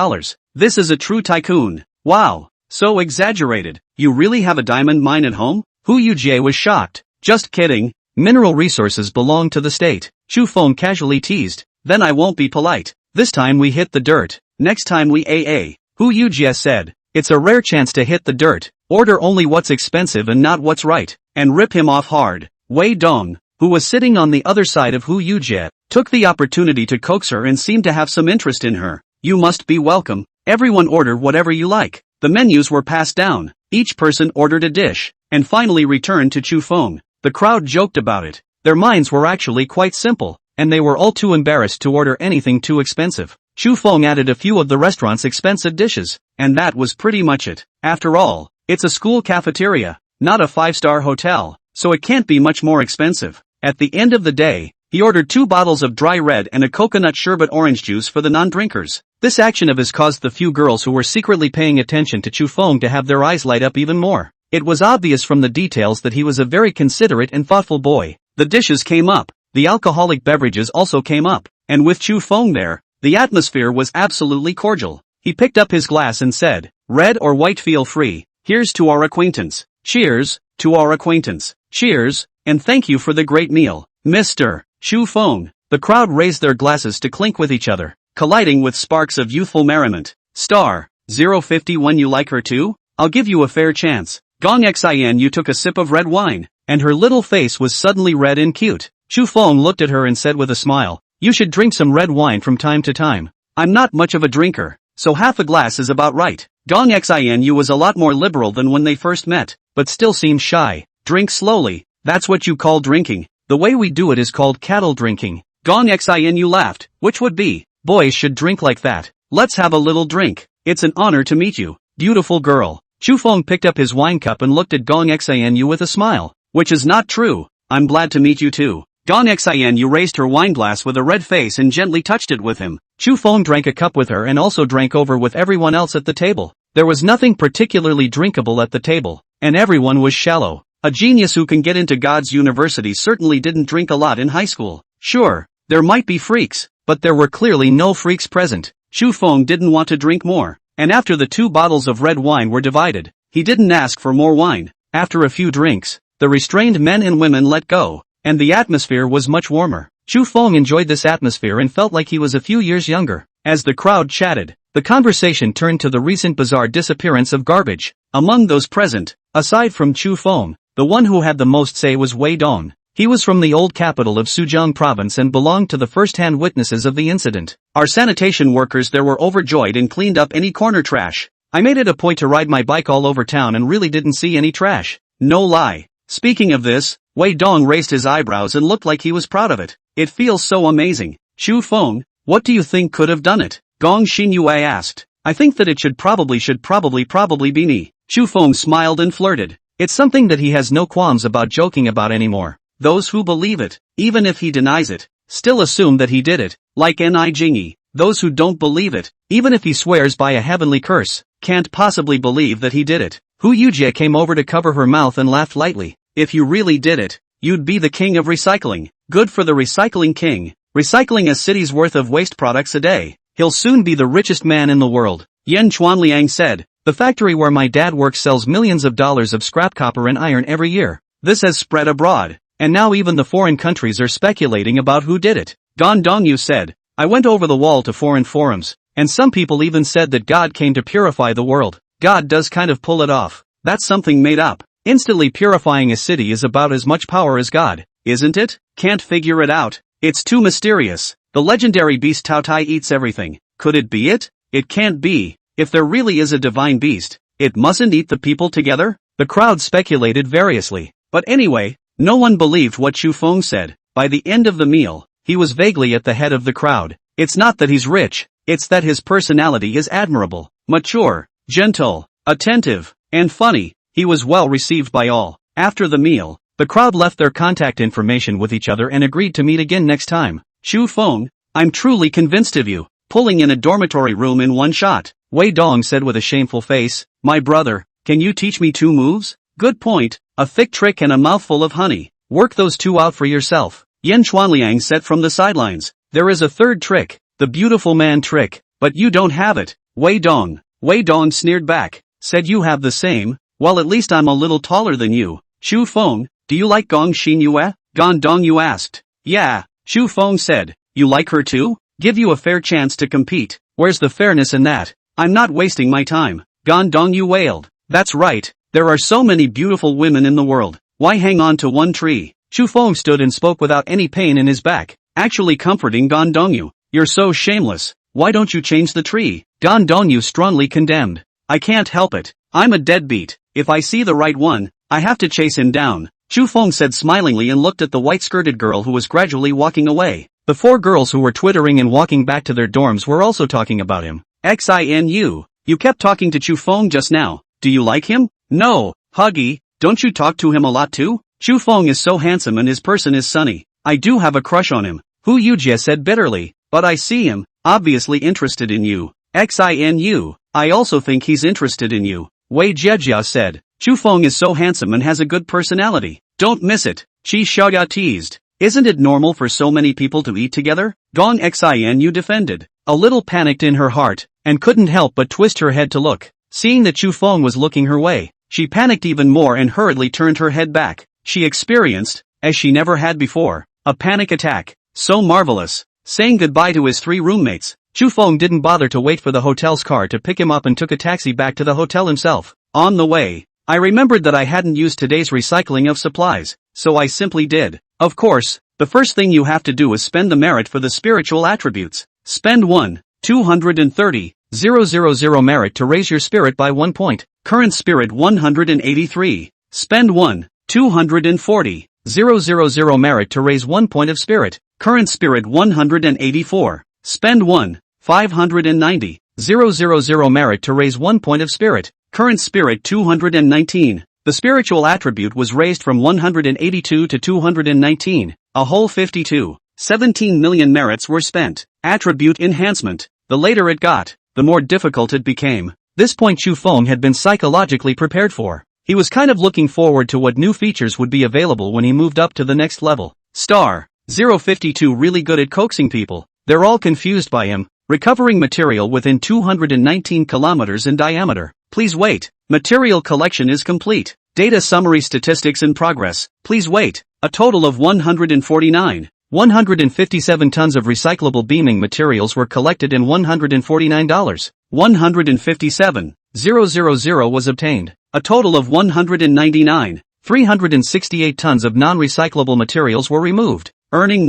This is a true tycoon. Wow. So exaggerated. You really have a diamond mine at home?" Hu Yujie was shocked. "Just kidding. Mineral resources belong to the state," Chu Feng casually teased. "Then I won't be polite. This time we hit the dirt. Next time we AA." Hu Yujie said, "It's a rare chance to hit the dirt. Order only what's expensive and not what's right, and rip him off hard." Wei Dong, who was sitting on the other side of Hu Yujie, took the opportunity to coax her and seemed to have some interest in her. "You must be welcome. Everyone order whatever you like." The menus were passed down. Each person ordered a dish, and finally returned to Chu Feng. The crowd joked about it. Their minds were actually quite simple, and they were all too embarrassed to order anything too expensive. Chu Feng added a few of the restaurant's expensive dishes, and that was pretty much it. After all, it's a school cafeteria, not a five-star hotel, so it can't be much more expensive. At the end of the day, he ordered 2 bottles of dry red and a coconut sherbet orange juice for the non-drinkers. This action of his caused the few girls who were secretly paying attention to Chu Feng to have their eyes light up even more. It was obvious from the details that he was a very considerate and thoughtful boy. The dishes came up, the alcoholic beverages also came up, and with Chu Feng there, the atmosphere was absolutely cordial. He picked up his glass and said, "Red or white, feel free. Here's to our acquaintance. Cheers, to our acquaintance. Cheers, and thank you for the great meal, Mr. Chu Feng." The crowd raised their glasses to clink with each other, colliding with sparks of youthful merriment. Star 051, you like her too? I'll give you a fair chance. Gong Xin, you took a sip of red wine, and her little face was suddenly red and cute. Chu Feng looked at her and said with a smile, "You should drink some red wine from time to time. I'm not much of a drinker, so half a glass is about right." Gong Xin was a lot more liberal than when they first met, but still seemed shy. "Drink slowly, that's what you call drinking. The way we do it is called cattle drinking." Gong Xin laughed. "Which would be, boys should drink like that. Let's have a little drink. It's an honor to meet you, beautiful girl." Chu Feng picked up his wine cup and looked at Gong Xianyu with a smile. "Which is not true. I'm glad to meet you too." Gong Xianyu raised her wine glass with a red face and gently touched it with him. Chu Feng drank a cup with her and also drank over with everyone else at the table. There was nothing particularly drinkable at the table, and everyone was shallow. A genius who can get into God's university certainly didn't drink a lot in high school. Sure, there might be freaks, but there were clearly no freaks present. Chu Feng didn't want to drink more, and after the 2 bottles of red wine were divided, he didn't ask for more wine. After a few drinks, the restrained men and women let go, and the atmosphere was much warmer. Chu Feng enjoyed this atmosphere and felt like he was a few years younger. As the crowd chatted, the conversation turned to the recent bizarre disappearance of garbage. Among those present, aside from Chu Feng, the one who had the most say was Wei Dong. He was from the old capital of Sujiang province and belonged to the first-hand witnesses of the incident. Our sanitation workers there were overjoyed and cleaned up any corner trash. I made it a point to ride my bike all over town and really didn't see any trash. No lie. Speaking of this, Wei Dong raised his eyebrows and looked like he was proud of it. It feels so amazing. Chu Feng, what do you think could have done it? Gong Xinyue asked. I think that it should probably be me. Chu Feng smiled and flirted. It's something that he has no qualms about joking about anymore. Those who believe it, even if he denies it, still assume that he did it, like Ni Jingyi. Those who don't believe it, even if he swears by a heavenly curse, can't possibly believe that he did it. Hu Yujie came over to cover her mouth and laughed lightly. If you really did it, you'd be the king of recycling. Good for the recycling king. Recycling a city's worth of waste products a day. He'll soon be the richest man in the world. Yan Chuanliang said, the factory where my dad works sells millions of dollars of scrap copper and iron every year. This has spread abroad, and now even the foreign countries are speculating about who did it. Gan Dongyu said, I went over the wall to foreign forums, and some people even said that God came to purify the world. God does kind of pull it off. That's something made up. Instantly purifying a city is about as much power as God, isn't it? Can't figure it out. It's too mysterious. The legendary beast Tao Tai eats everything. Could it be it? It can't be. If there really is a divine beast, it mustn't eat the people together? The crowd speculated variously. But anyway, no one believed what Chu Feng said. By the end of the meal, he was vaguely at the head of the crowd. It's not that he's rich, it's that his personality is admirable, mature, gentle, attentive, and funny. He was well received by all. After the meal, the crowd left their contact information with each other and agreed to meet again next time. Chu Feng, I'm truly convinced of you. Pulling in a dormitory room in one shot. Wei Dong said with a shameful face, my brother, can you teach me 2 moves? Good point, a thick trick and a mouthful of honey. Work those 2 out for yourself. Yan Chuanliang said from the sidelines. There is a third trick, the beautiful man trick, but you don't have it. Wei Dong. Wei Dong sneered back, said you have the same. Well, at least I'm a little taller than you. Chu Feng, do you like Gong Xin Yue? Gan Dong Yu asked. Yeah, Chu Feng said. You like her too? Give you a fair chance to compete. Where's the fairness in that? I'm not wasting my time. Gan Dong Yu wailed. That's right, there are so many beautiful women in the world. Why hang on to one tree? Chu Feng stood and spoke without any pain in his back, actually comforting Gan Dongyu. You're so shameless. Why don't you change the tree? Gan Dongyu strongly condemned. I can't help it. I'm a deadbeat. If I see the right one, I have to chase him down. Chu Feng said smilingly and looked at the white-skirted girl who was gradually walking away. The four girls who were twittering and walking back to their dorms were also talking about him. Xinu. You kept talking to Chu Feng just now. Do you like him? No, Huggy, don't you talk to him a lot too? Chu Feng is so handsome and his person is sunny. I do have a crush on him. Hu Yujie said bitterly. But I see him, obviously interested in you. Xinu. I also think he's interested in you. Wei Jiejia said. Chu Feng is so handsome and has a good personality. Don't miss it. Qi Xiaoya teased. Isn't it normal for so many people to eat together? Gong Xinu defended. A little panicked in her heart, and couldn't help but twist her head to look. Seeing that Chu Feng was looking her way, she panicked even more and hurriedly turned her head back. She experienced, as she never had before, a panic attack. So marvelous. Saying goodbye to his three roommates, Chu Feng didn't bother to wait for the hotel's car to pick him up and took a taxi back to the hotel himself. On the way, I remembered that I hadn't used today's recycling of supplies, so I simply did. Of course, the first thing you have to do is spend the merit for the spiritual attributes. Spend 1,230,000 merit to raise your spirit by 1 point. Current spirit 183. Spend 1,240,000 merit to raise 1 point of spirit. Current spirit 184. Spend 1,590,000 merit to raise 1 point of spirit. Current spirit 219. The spiritual attribute was raised from 182 to 219, a whole 52. 17 million merits were spent. Attribute enhancement. The later it got, the more difficult it became. This point Chu Feng had been psychologically prepared for. He was kind of looking forward to what new features would be available when he moved up to the next level. Star 052 really good at coaxing people. They're all confused by him. Recovering material within 219 kilometers in diameter. Please wait. Material collection is complete. Data summary statistics in progress. Please wait. A total of 157 tons of recyclable beaming materials were collected and $149. 157,000 was obtained. A total of 368 tons of non-recyclable materials were removed, earning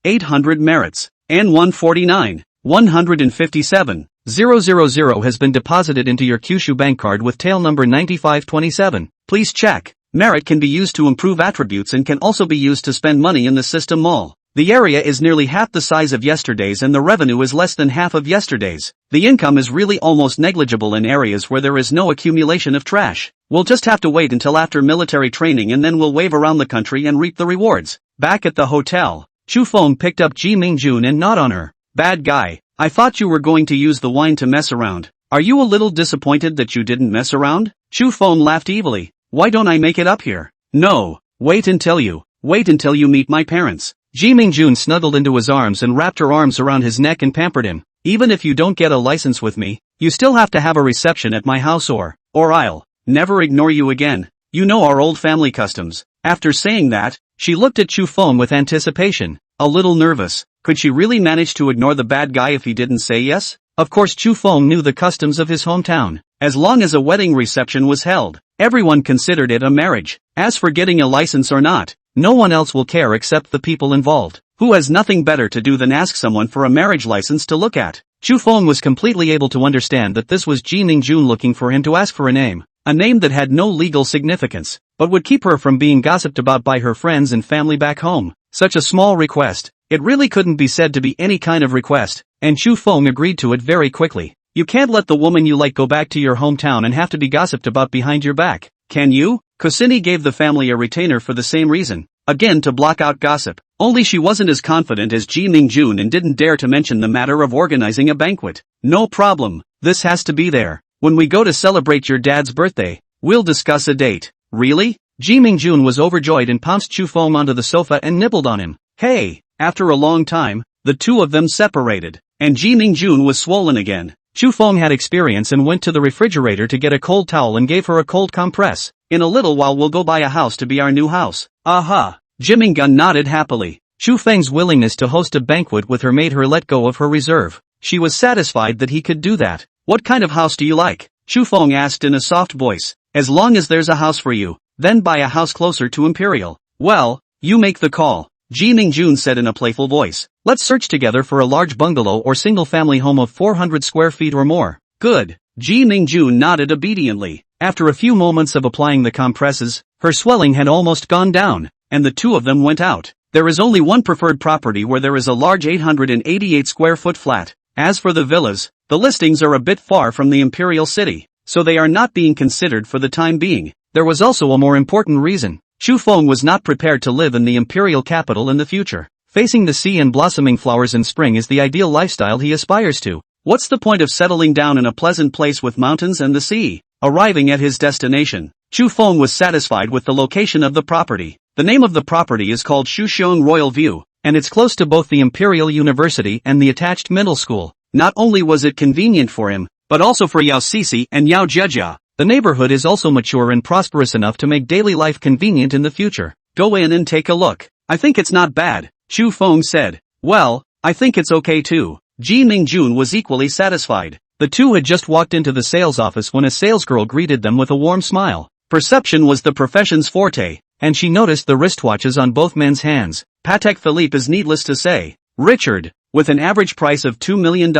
800 merits, and 157,000 has been deposited into your Kyushu bank card with tail number 9527. Please check. Merit can be used to improve attributes and can also be used to spend money in the system mall. The area is nearly half the size of yesterday's and the revenue is less than half of yesterday's. The income is really almost negligible in areas where there is no accumulation of trash. We'll just have to wait until after military training and then we'll wave around the country and reap the rewards. Back at the hotel, Chu Feng picked up Ji Mingjun and gnawed on her. Bad guy, I thought you were going to use the wine to mess around. Are you a little disappointed that you didn't mess around? Chu Feng laughed evilly. Why don't I make it up here? No, wait until you meet my parents. Ji Mingjun snuggled into his arms and wrapped her arms around his neck and pampered him. Even if you don't get a license with me, you still have to have a reception at my house or I'll never ignore you again. You know our old family customs. After saying that, she looked at Chu Feng with anticipation, a little nervous. Could she really manage to ignore the bad guy if he didn't say yes? Of course Chu Feng knew the customs of his hometown. As long as a wedding reception was held, everyone considered it a marriage. As for getting a license or not, no one else will care except the people involved, who has nothing better to do than ask someone for a marriage license to look at. Chu Feng was completely able to understand that this was Ji Mingjun looking for him to ask for a name that had no legal significance, but would keep her from being gossiped about by her friends and family back home. Such a small request, it really couldn't be said to be any kind of request, and Chu Feng agreed to it very quickly. You can't let the woman you like go back to your hometown and have to be gossiped about behind your back, can you? Kusini gave the family a retainer for the same reason, again to block out gossip. Only she wasn't as confident as Ji Mingjun and didn't dare to mention the matter of organizing a banquet. No problem, this has to be there. When we go to celebrate your dad's birthday, we'll discuss a date. Really? Ji Mingjun was overjoyed and pounced Chu Feng onto the sofa and nibbled on him. Hey! After a long time, the two of them separated, and Ji Mingjun was swollen again. Chu Feng had experience and went to the refrigerator to get a cold towel and gave her a cold compress. In a little while we'll go buy a house to be our new house. Aha! Ji Mingjun nodded happily. Chu Feng's willingness to host a banquet with her made her let go of her reserve. She was satisfied that he could do that. What kind of house do you like? Chu Feng asked in a soft voice. As long as there's a house for you, then buy a house closer to Imperial. Well, you make the call. Ji Mingjun said in a playful voice. Let's search together for a large bungalow or single-family home of 400 square feet or more. Good. Ji Mingjun nodded obediently. After a few moments of applying the compresses, her swelling had almost gone down, and the two of them went out. There is only one preferred property where there is a large 888 square foot flat. As for the villas, the listings are a bit far from the Imperial City, so they are not being considered for the time being. There was also a more important reason. Chu Feng was not prepared to live in the imperial capital in the future. Facing the sea and blossoming flowers in spring is the ideal lifestyle he aspires to. What's the point of settling down in a pleasant place with mountains and the sea? Arriving at his destination, Chu Feng was satisfied with the location of the property. The name of the property is called Shuxiong Royal View, and it's close to both the Imperial University and the attached middle school. Not only was it convenient for him, but also for Yao Sisi and Yao Jejia. The neighborhood is also mature and prosperous enough to make daily life convenient in the future. Go in and take a look. I think it's not bad, Chu Feng said. Well, I think it's okay too. Ji Mingjun was equally satisfied. The two had just walked into the sales office when a salesgirl greeted them with a warm smile. Perception was the profession's forte, and she noticed the wristwatches on both men's hands. Patek Philippe is needless to say. Richard, with an average price of $2 million,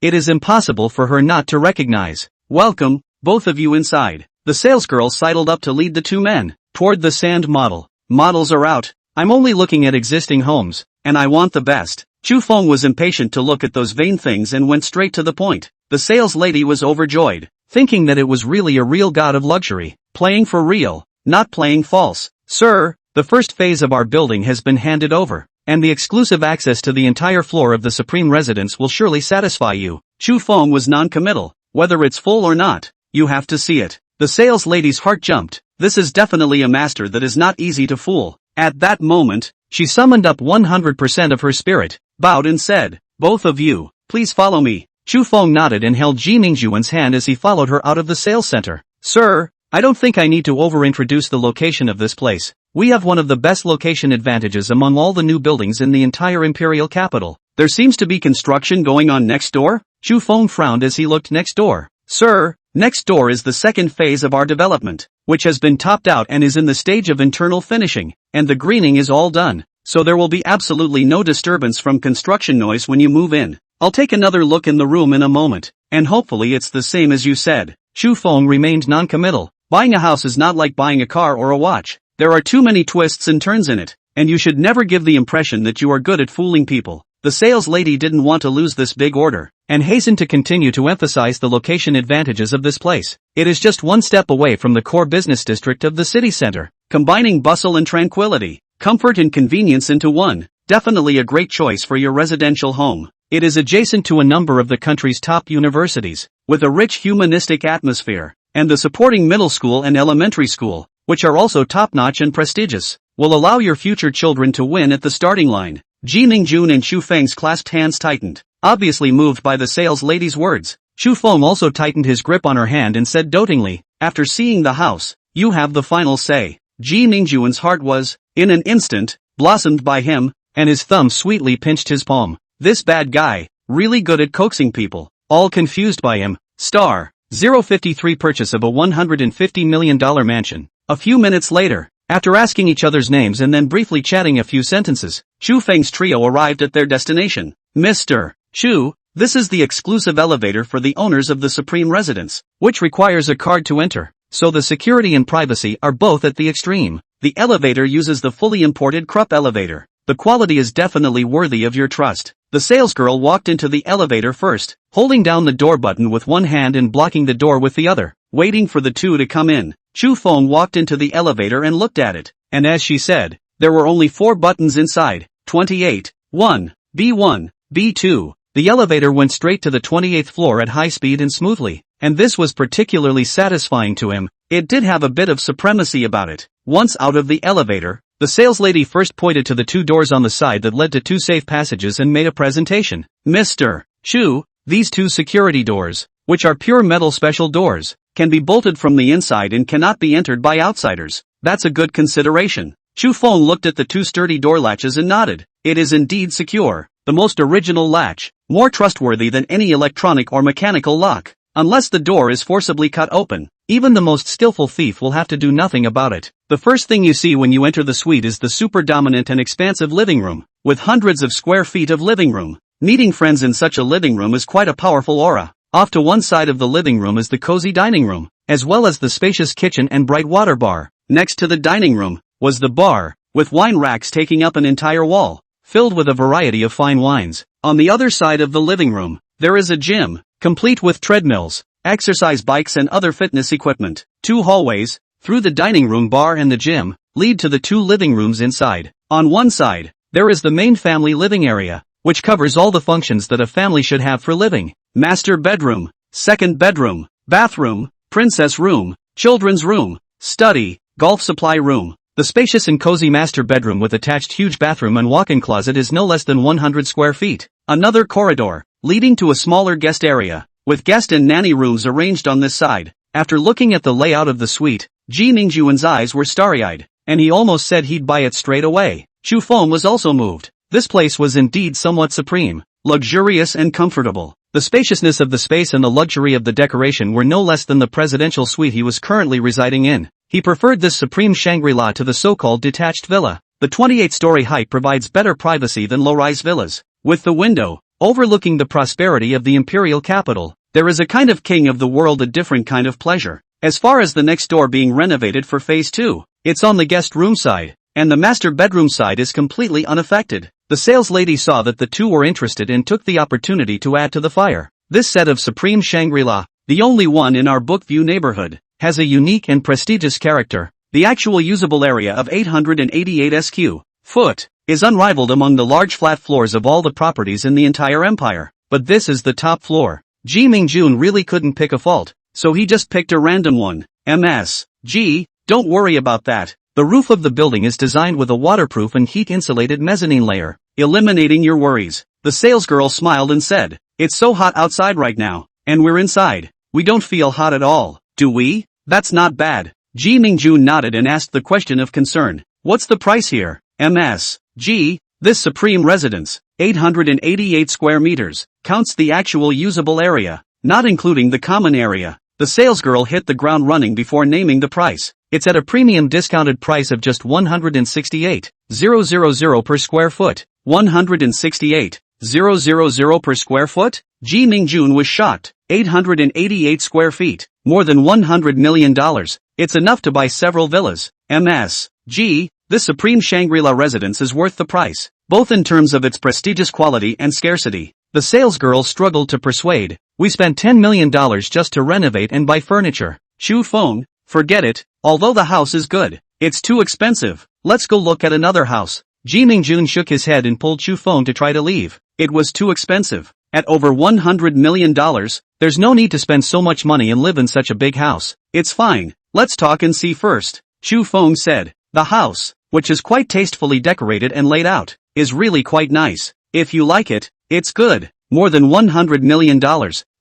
it is impossible for her not to recognize. Welcome, both of you inside. The salesgirl sidled up to lead the two men toward the sand model. Models are out. I'm only looking at existing homes, and I want the best. Chu Feng was impatient to look at those vain things and went straight to the point. The sales lady was overjoyed, thinking that it was really a real god of luxury, playing for real, not playing false. Sir, the first phase of our building has been handed over, and the exclusive access to the entire floor of the supreme residence will surely satisfy you. Chu Feng was non-committal. Whether it's full or not, you have to see it. The sales lady's heart jumped. This is definitely a master that is not easy to fool. At that moment, she summoned up 100% of her spirit, bowed and said, both of you, please follow me. Chu Feng nodded and held Ji Mingjun's hand as he followed her out of the sales center. Sir, I don't think I need to over-introduce the location of this place. We have one of the best location advantages among all the new buildings in the entire imperial capital. There seems to be construction going on next door? Chu Feng frowned as he looked next door. Sir, next door is the second phase of our development, which has been topped out and is in the stage of internal finishing, and the greening is all done, so there will be absolutely no disturbance from construction noise when you move in. I'll take another look in the room in a moment, and hopefully it's the same as you said. Chu Feng remained non-committal. Buying a house is not like buying a car or a watch. There are too many twists and turns in it, and you should never give the impression that you are good at fooling people. The sales lady didn't want to lose this big order, and hastened to continue to emphasize the location advantages of this place. It is just one step away from the core business district of the city center, combining bustle and tranquility, comfort and convenience into one. Definitely a great choice for your residential home. It is adjacent to a number of the country's top universities, with a rich humanistic atmosphere, and the supporting middle school and elementary school, which are also top-notch and prestigious, will allow your future children to win at the starting line. Ji Mingjun and Chu Feng's clasped hands tightened, obviously moved by the sales lady's words. Chu Feng also tightened his grip on her hand and said dotingly, after seeing the house, you have the final say. Ji Mingjun's heart was, in an instant, blossomed by him, and his thumb sweetly pinched his palm. This bad guy, really good at coaxing people, all confused by him. Star 053 purchase of a $150 million mansion. A few minutes later, after asking each other's names and then briefly chatting a few sentences, Chu Feng's trio arrived at their destination. Mr. Chu, this is the exclusive elevator for the owners of the Supreme Residence, which requires a card to enter, so the security and privacy are both at the extreme. The elevator uses the fully imported Krupp elevator. The quality is definitely worthy of your trust. The salesgirl walked into the elevator first, holding down the door button with one hand and blocking the door with the other, waiting for the two to come in. Chu Feng walked into the elevator and looked at it, and as she said, there were only 4 buttons inside. 28, 1, B1, B2. The elevator went straight to the 28th floor at high speed and smoothly, and this was particularly satisfying to him, it did have a bit of supremacy about it. Once out of the elevator, the saleslady first pointed to the 2 doors on the side that led to 2 safe passages and made a presentation. Mr. Chu, these 2 security doors, which are pure metal special doors, can be bolted from the inside and cannot be entered by outsiders. That's a good consideration. Chu Feng looked at the 2 sturdy door latches and nodded. It is indeed secure, the most original latch, more trustworthy than any electronic or mechanical lock. Unless the door is forcibly cut open, even the most skillful thief will have to do nothing about it. The first thing you see when you enter the suite is the super dominant and expansive living room, with hundreds of square feet of living room. Meeting friends in such a living room is quite a powerful aura. Off to one side of the living room is the cozy dining room, as well as the spacious kitchen and bright water bar. Next to the dining room was the bar, with wine racks taking up an entire wall, filled with a variety of fine wines. On the other side of the living room, there is a gym, complete with treadmills, exercise bikes and other fitness equipment. 2 hallways, through the dining room, bar and the gym, lead to the 2 living rooms inside. On one side, there is the main family living area, which covers all the functions that a family should have for living. Master bedroom, second bedroom, bathroom, princess room, children's room, study, golf supply room. The spacious and cozy master bedroom with attached huge bathroom and walk-in closet is no less than 100 square feet. Another corridor, leading to a smaller guest area, with guest and nanny rooms arranged on this side. After looking at the layout of the suite, Ji Mingjuan's eyes were starry-eyed, and he almost said he'd buy it straight away. Chu Feng was also moved. This place was indeed somewhat supreme, luxurious and comfortable. The spaciousness of the space and the luxury of the decoration were no less than the presidential suite he was currently residing in. He preferred this supreme Shangri-La to the so-called detached villa. The 28-story height provides better privacy than low-rise villas. With the window, overlooking the prosperity of the imperial capital, there is a kind of king of the world, a different kind of pleasure. As far as the next door being renovated for phase 2, it's on the guest room side, and the master bedroom side is completely unaffected. The saleslady saw that the 2 were interested and took the opportunity to add to the fire. This set of supreme Shangri-La, the only one in our Bookview neighborhood, has a unique and prestigious character. The actual usable area of 888 sq ft is unrivaled among the large flat floors of all the properties in the entire empire. But this is the top floor. Ji Mingjun really couldn't pick a fault, so he just picked a random one. G, don't worry about that. The roof of the building is designed with a waterproof and heat-insulated mezzanine layer, eliminating your worries. The salesgirl smiled and said, "It's so hot outside right now, and we're inside. We don't feel hot at all, do we? That's not bad." Ji Mingjun nodded and asked the question of concern. "What's the price here?" G, this supreme residence, 888 square meters, counts the actual usable area, not including the common area. The salesgirl hit the ground running before naming the price. It's at a premium discounted price of just 168,000 per square foot. 168,000 per square foot? Ji Mingjun was shocked. 888 square feet, more than $100 million. It's enough to buy several villas. G, this supreme Shangri-La residence is worth the price, both in terms of its prestigious quality and scarcity. The salesgirl struggled to persuade. "We spent $10 million just to renovate and buy furniture." Chu Feng, forget it. Although the house is good, it's too expensive. Let's go look at another house. Ji Mingjun shook his head and pulled Chu Feng to try to leave. It was too expensive. At over $100 million, there's no need to spend so much money and live in such a big house. It's fine. Let's talk and see first. Chu Feng said. The house, which is quite tastefully decorated and laid out, is really quite nice. If you like it, it's good. More than $100 million.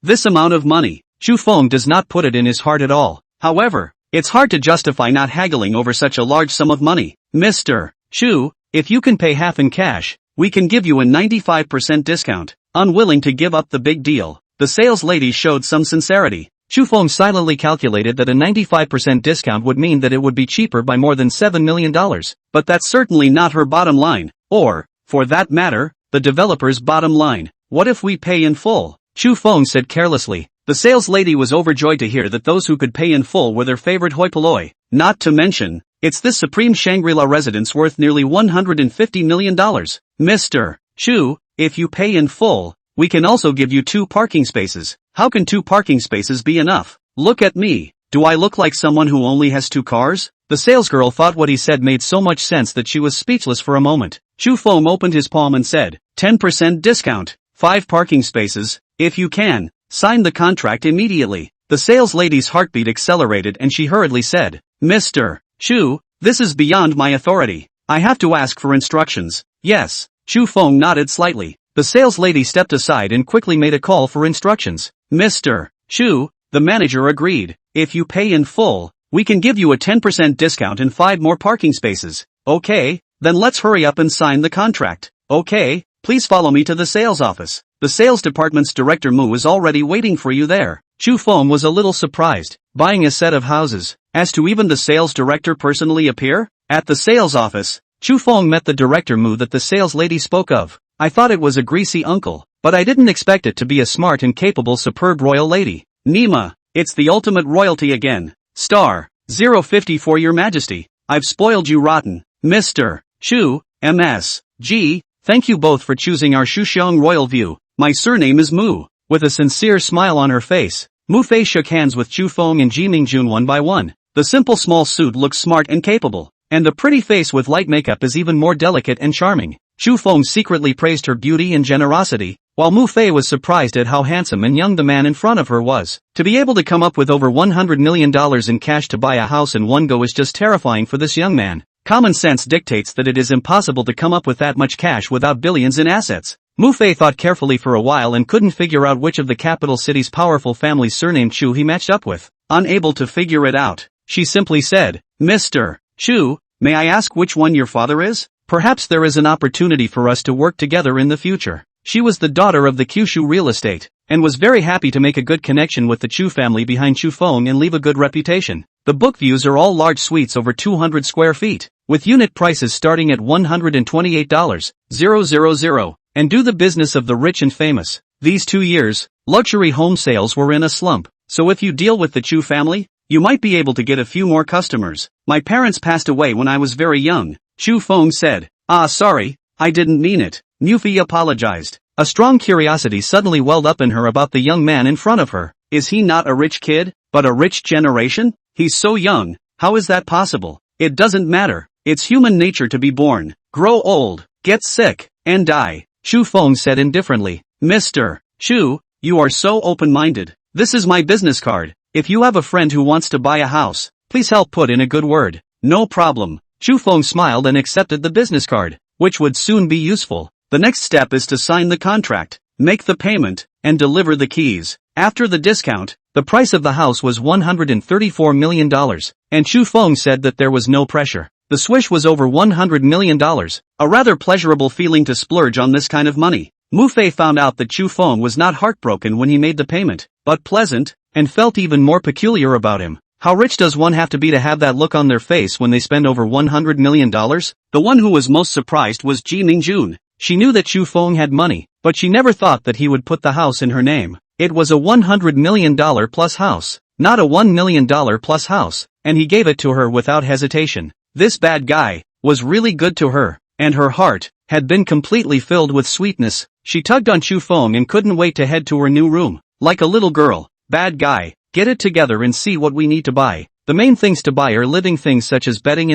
This amount of money. Chu Feng does not put it in his heart at all. However, it's hard to justify not haggling over such a large sum of money. Mr. Chu, if you can pay half in cash, we can give you a 95% discount. Unwilling to give up the big deal, the sales lady showed some sincerity. Chu Feng silently calculated that a 95% discount would mean that it would be cheaper by more than $7 million. But that's certainly not her bottom line. Or, for that matter, the developer's bottom line. What if we pay in full? Chu Feng said carelessly. The sales lady was overjoyed to hear that those who could pay in full were their favorite hoi polloi. Not to mention, it's this supreme Shangri-La residence worth nearly $150 million. Mr. Chu, if you pay in full, we can also give you 2 parking spaces. How can 2 parking spaces be enough? Look at me. Do I look like someone who only has 2 cars? The salesgirl thought what he said made so much sense that she was speechless for a moment. Chu Feng opened his palm and said, 10% discount, 5 parking spaces, if you can, sign the contract immediately. The sales lady's heartbeat accelerated and she hurriedly said, Mr. Chu, this is beyond my authority. I have to ask for instructions. Yes. Chu Feng nodded slightly. The sales lady stepped aside and quickly made a call for instructions. Mr. Chu, the manager agreed. If you pay in full, we can give you a 10% discount and 5 more parking spaces. Okay, then let's hurry up and sign the contract. Okay, please follow me to the sales office. The sales department's director Mu is already waiting for you there. Chu Feng was a little surprised, buying a set of houses, as to even the sales director personally appear? At the sales office, Chu Feng met the director Mu that the sales lady spoke of. I thought it was a greasy uncle, but I didn't expect it to be a smart and capable superb royal lady. Nima, it's the ultimate royalty again. Star 050 for your majesty. I've spoiled you rotten. Mr. Chu, M.S.G., thank you both for choosing our Shuxiang royal view. My surname is Mu. With a sincere smile on her face, Mu Fei shook hands with Chu Feng and Ji Mingjun one by one. The simple small suit looks smart and capable, and the pretty face with light makeup is even more delicate and charming. Chu Feng secretly praised her beauty and generosity, while Mu Fei was surprised at how handsome and young the man in front of her was. To be able to come up with over $100 million in cash to buy a house in one go is just terrifying for this young man. Common sense dictates that it is impossible to come up with that much cash without billions in assets. Mu Fei thought carefully for a while and couldn't figure out which of the capital city's powerful family's surname Chu he matched up with. Unable to figure it out, she simply said, Mr. Chu, may I ask which one your father is? Perhaps there is an opportunity for us to work together in the future. She was the daughter of the Kyushu real estate, and was very happy to make a good connection with the Chu family behind Chu Feng and leave a good reputation. The book views are all large suites over 200 square feet, with unit prices starting at $128,000, and do the business of the rich and famous. These 2 years, luxury home sales were in a slump, so if you deal with the Chu family, you might be able to get a few more customers. My parents passed away when I was very young, Chu Feng said. Sorry, I didn't mean it. Mu Fei apologized. A strong curiosity suddenly welled up in her about the young man in front of her. Is he not a rich kid, but a rich generation? He's so young, how is that possible? It doesn't matter, it's human nature to be born, grow old, get sick, and die, Chu Feng said indifferently. Mr. Chu, you are so open-minded. This is my business card. If you have a friend who wants to buy a house, please help put in a good word. No problem. Chu Feng smiled and accepted the business card, which would soon be useful. The next step is to sign the contract, make the payment, and deliver the keys. After the discount, the price of the house was $134 million, and Chu Feng said that there was no pressure. The swish was over $100 million, a rather pleasurable feeling to splurge on this kind of money. Mu Fei found out that Chu Feng was not heartbroken when he made the payment, but pleasant, and felt even more peculiar about him. How rich does one have to be to have that look on their face when they spend over $100 million? The one who was most surprised was Ji Mingjun. She knew that Chu Feng had money, but she never thought that he would put the house in her name. It was a $100 million plus house, not a $1 million plus house, and he gave it to her without hesitation. This bad guy was really good to her, and her heart had been completely filled with sweetness. She tugged on Chu Feng and couldn't wait to head to her new room. Like a little girl, bad guy, get it together and see what we need to buy. The main things to buy are living things such as bedding,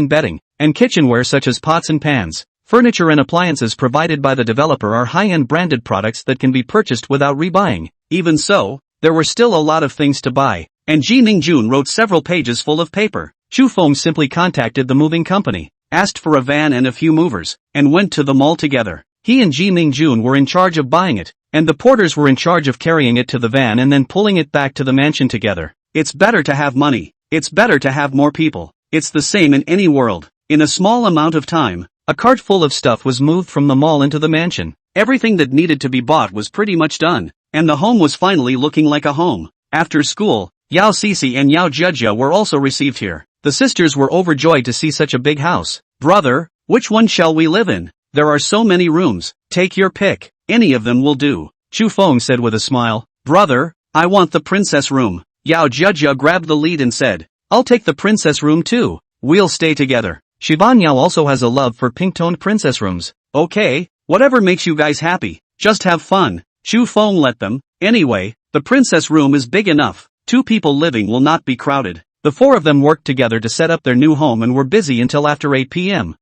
and kitchenware such as pots and pans. Furniture and appliances provided by the developer are high-end branded products that can be purchased without rebuying. Even so, there were still a lot of things to buy, and Ji Mingjun wrote several pages full of paper. Chu Feng simply contacted the moving company, asked for a van and a few movers, and went to the mall together. He and Ji Mingjun were in charge of buying it, and the porters were in charge of carrying it to the van and then pulling it back to the mansion together. It's better to have money. It's better to have more people. It's the same in any world. In a small amount of time, a cart full of stuff was moved from the mall into the mansion. Everything that needed to be bought was pretty much done, and the home was finally looking like a home. After school, Yao Sisi and Yao Jejia were also received here. The sisters were overjoyed to see such a big house. Brother, which one shall we live in? There are so many rooms. Take your pick. Any of them will do, Chu Feng said with a smile. Brother, I want the princess room. Yao Jejia grabbed the lead and said, I'll take the princess room too. We'll stay together. Shivan Yao also has a love for pink-toned princess rooms. Okay, whatever makes you guys happy. Just have fun. Chu Feng let them. Anyway, the princess room is big enough. 2 people living will not be crowded. The 4 of them worked together to set up their new home and were busy until after 8 p.m.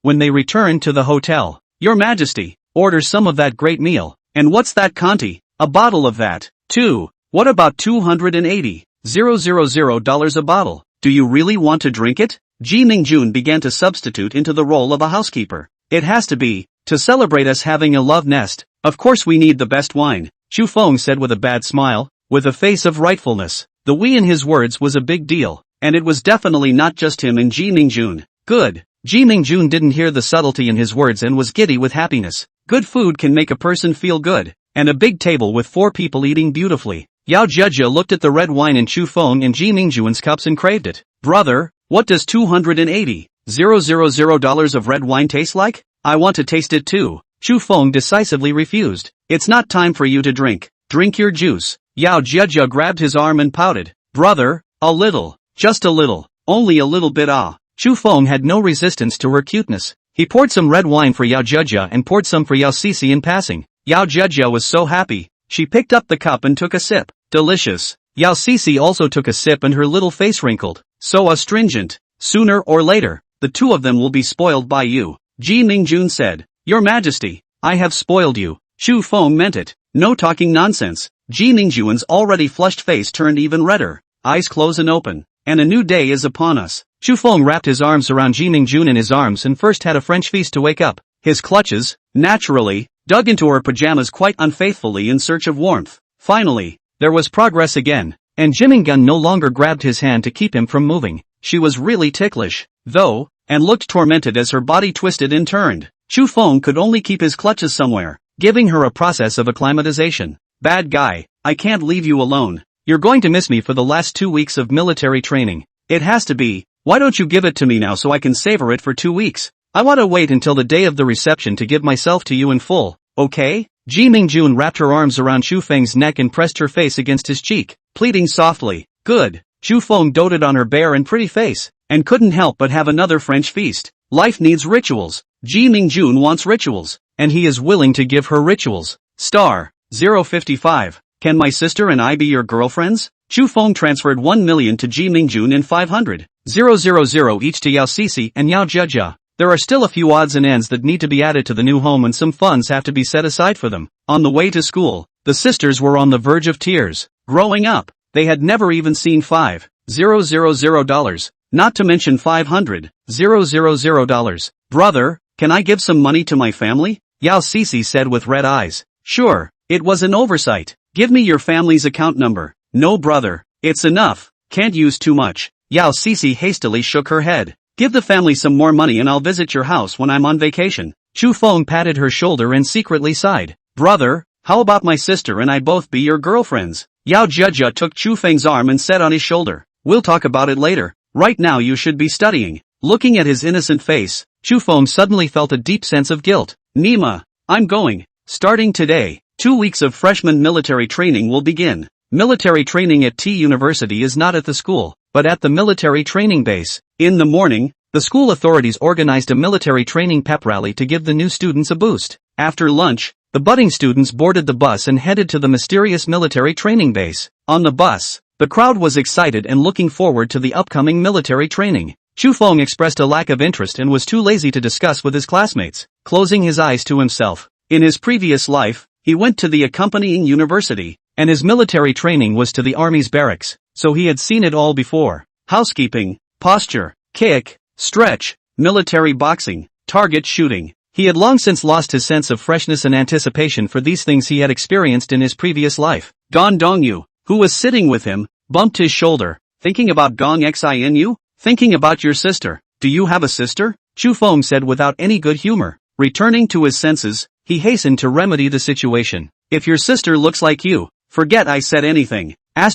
When they returned to the hotel. Your Majesty, order some of that great meal. And what's that Conti? A bottle of that, too. What about $280,000 a bottle? Do you really want to drink it? Ji Mingjun began to substitute into the role of a housekeeper. It has to be, to celebrate us having a love nest. Of course we need the best wine, Chu Feng said with a bad smile, with a face of rightfulness. The we in his words was a big deal, and it was definitely not just him and Ji Mingjun. Good. Ji Mingjun didn't hear the subtlety in his words and was giddy with happiness. Good food can make a person feel good, and a big table with 4 people eating beautifully. Yao Jia looked at the red wine in Chu Feng and Ji Mingjun's cups and craved it. Brother, what does $280,000 of red wine taste like? I want to taste it too. Chu Feng decisively refused. It's not time for you to drink. Drink your juice. Yao Jia grabbed his arm and pouted. Brother, a little. Just a little. Only a little bit Chu Feng had no resistance to her cuteness. He poured some red wine for Yao Jia and poured some for Yao Sisi in passing. Yao Jia was so happy. She picked up the cup and took a sip. Delicious. Yao Sisi also took a sip and her little face wrinkled. So astringent. Sooner or later, the two of them will be spoiled by you. Ji Mingjun said. Your Majesty, I have spoiled you. Chu Feng meant it. No talking nonsense. Ji Mingjun's already flushed face turned even redder. Eyes close and open. And a new day is upon us. Chu Feng wrapped his arms around Ji Mingjun in his arms and first had a French feast to wake up. His clutches, naturally, dug into her pajamas quite unfaithfully in search of warmth. Finally, there was progress again, and Jimingun no longer grabbed his hand to keep him from moving. She was really ticklish, though, and looked tormented as her body twisted and turned. Chu Feng could only keep his clutches somewhere, giving her a process of acclimatization. Bad guy, I can't leave you alone. You're going to miss me for the last 2 weeks of military training. It has to be. Why don't you give it to me now so I can savor it for 2 weeks? I want to wait until the day of the reception to give myself to you in full, okay? Ji Mingjun wrapped her arms around Chu Feng's neck and pressed her face against his cheek, pleading softly. Good. Chu Feng doted on her bare and pretty face, and couldn't help but have another French feast. Life needs rituals. Ji Mingjun wants rituals, and he is willing to give her rituals. Star 055. Can my sister and I be your girlfriends? Chu Feng transferred 1 million to Ji Mingjun and 500,000 each to Yao Sisi and Yao Jia. There are still a few odds and ends that need to be added to the new home and some funds have to be set aside for them. On the way to school, the sisters were on the verge of tears. Growing up, they had never even seen $5,000, not to mention $500,000. Brother, can I give some money to my family? Yao Sisi said with red eyes. Sure, it was an oversight. Give me your family's account number. No brother, it's enough, can't use too much. Yao Sisi hastily shook her head. Give the family some more money and I'll visit your house when I'm on vacation. Chu Feng patted her shoulder and secretly sighed. Brother, how about my sister and I both be your girlfriends? Yao Jia took Chu Feng's arm and sat on his shoulder. We'll talk about it later. Right now you should be studying. Looking at his innocent face, Chu Feng suddenly felt a deep sense of guilt. Nima, I'm going. Starting today, 2 weeks of freshman military training will begin. Military training at T University is not at the school, but at the military training base. In the morning, the school authorities organized a military training pep rally to give the new students a boost. After lunch, the budding students boarded the bus and headed to the mysterious military training base. On the bus, the crowd was excited and looking forward to the upcoming military training. Chu Feng expressed a lack of interest and was too lazy to discuss with his classmates, closing his eyes to himself. In his previous life, he went to the accompanying university, and his military training was to the army's barracks, so he had seen it all before. Housekeeping, posture, kick, stretch, military boxing, target shooting. He had long since lost his sense of freshness and anticipation for these things he had experienced in his previous life. Gong Dongyu, who was sitting with him, bumped his shoulder. Thinking about Gong Xinu? Thinking about your sister. Do you have a sister? Chu Feng said without any good humor. Returning to his senses, he hastened to remedy the situation. If your sister looks like you, forget I said anything. Gong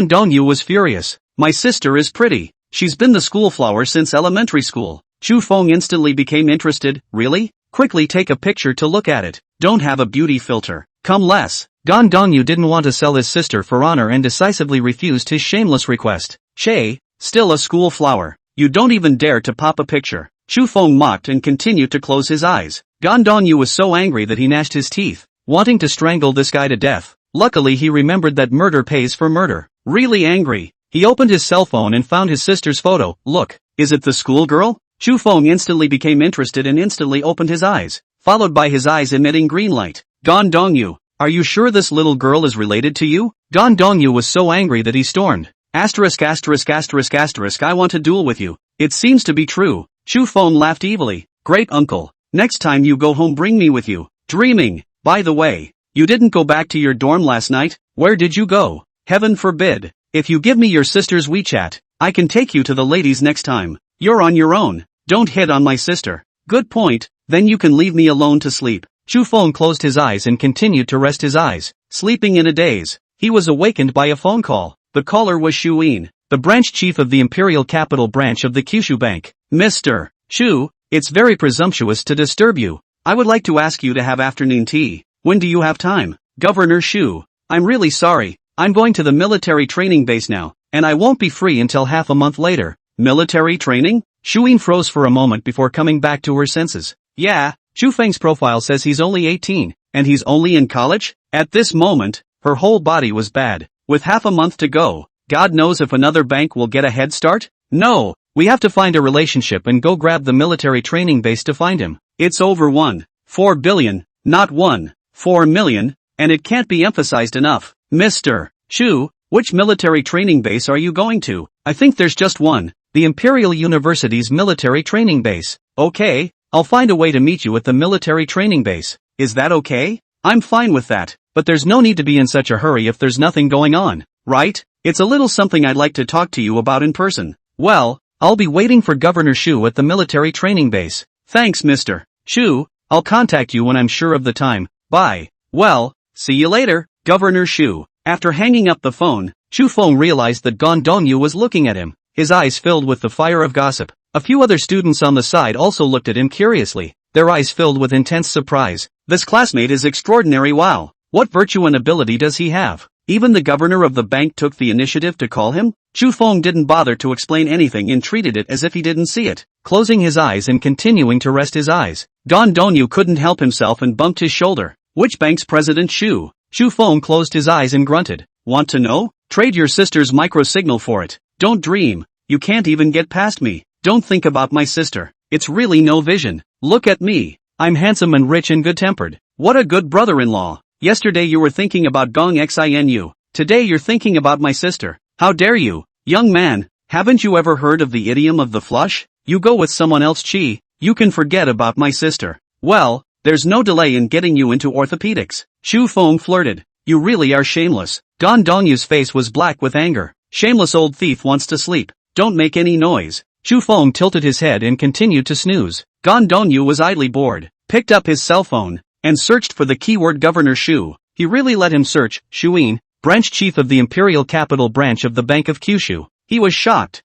Dongyu was furious. My sister is pretty. She's been the school flower since elementary school. Chu Feng instantly became interested. Really? Quickly take a picture to look at it. Don't have a beauty filter. Come less. Gong Dongyu didn't want to sell his sister for honor and decisively refused his shameless request. Che, still a school flower. You don't even dare to pop a picture. Chu Feng mocked and continued to close his eyes. Gong Dongyu was so angry that he gnashed his teeth, wanting to strangle this guy to death. Luckily he remembered that murder pays for murder. Really angry, he opened his cell phone and found his sister's photo. Look, is it the schoolgirl? Chu Feng instantly became interested and instantly opened his eyes, followed by his eyes emitting green light. Gong Dongyu, Are you sure this little girl is related to you? Don Dongyu was so angry that he stormed. I want to duel with you. It seems to be true. Chu Feng laughed evilly. Great uncle. Next time you go home bring me with you. Dreaming. By the way, you didn't go back to your dorm last night? Where did you go? Heaven forbid. If you give me your sister's WeChat, I can take you to the ladies next time. You're on your own. Don't hit on my sister. Good point. Then you can leave me alone to sleep. Chu Feng closed his eyes and continued to rest his eyes, sleeping in a daze. He was awakened by a phone call. The caller was Xu Yin, the branch chief of the Imperial Capital branch of the Kyushu Bank. Mr. Xu, it's very presumptuous to disturb you. I would like to ask you to have afternoon tea. When do you have time? Governor Xu, I'm really sorry. I'm going to the military training base now, and I won't be free until half a month later. Military training? Xu Yin froze for a moment before coming back to her senses. Yeah, Chu Feng's profile says he's only 18, and he's only in college? At this moment, her whole body was bad. With half a month to go, God knows if another bank will get a head start? No, we have to find a relationship and go grab the military training base to find him. It's over 1.4 billion, not 1.4 million, and it can't be emphasized enough. Mr. Xu, which military training base are you going to? I think there's just one, the Imperial University's military training base. Okay, I'll find a way to meet you at the military training base. Is that okay? I'm fine with that, but there's no need to be in such a hurry if there's nothing going on, right? It's a little something I'd like to talk to you about in person. Well, I'll be waiting for Governor Xu at the military training base. Thanks, Mr. Xu. I'll contact you when I'm sure of the time. Bye. Well, see you later, Governor Xu. After hanging up the phone, Chu Feng realized that Gong Dongyu was looking at him, his eyes filled with the fire of gossip. A few other students on the side also looked at him curiously, their eyes filled with intense surprise. This classmate is extraordinary. Wow. What virtue and ability does he have? Even the governor of the bank took the initiative to call him? Chu Feng didn't bother to explain anything and treated it as if he didn't see it, closing his eyes and continuing to rest his eyes. Gong Dongyu couldn't help himself and bumped his shoulder. Which bank's president? Chu Feng closed his eyes and grunted. Want to know? Trade your sister's microsignal for it. Don't dream. You can't even get past me. Don't think about my sister. It's really no vision. Look at me. I'm handsome and rich and good-tempered. What a good brother-in-law. Yesterday you were thinking about Gong Xinu. Today you're thinking about my sister. How dare you? Young man, haven't you ever heard of the idiom of the flush? You go with someone else, Chi. You can forget about my sister. Well, there's no delay in getting you into orthopedics. Chu Feng flirted. You really are shameless. Gong Dongyu's face was black with anger. Shameless old thief wants to sleep. Don't make any noise. Chu Feng tilted his head and continued to snooze. Gong Dongyu was idly bored, picked up his cell phone, and searched for the keyword Governor Xu. He really let him search. Xu Yin, branch chief of the Imperial Capital branch of the Bank of Kyushu. He was shocked.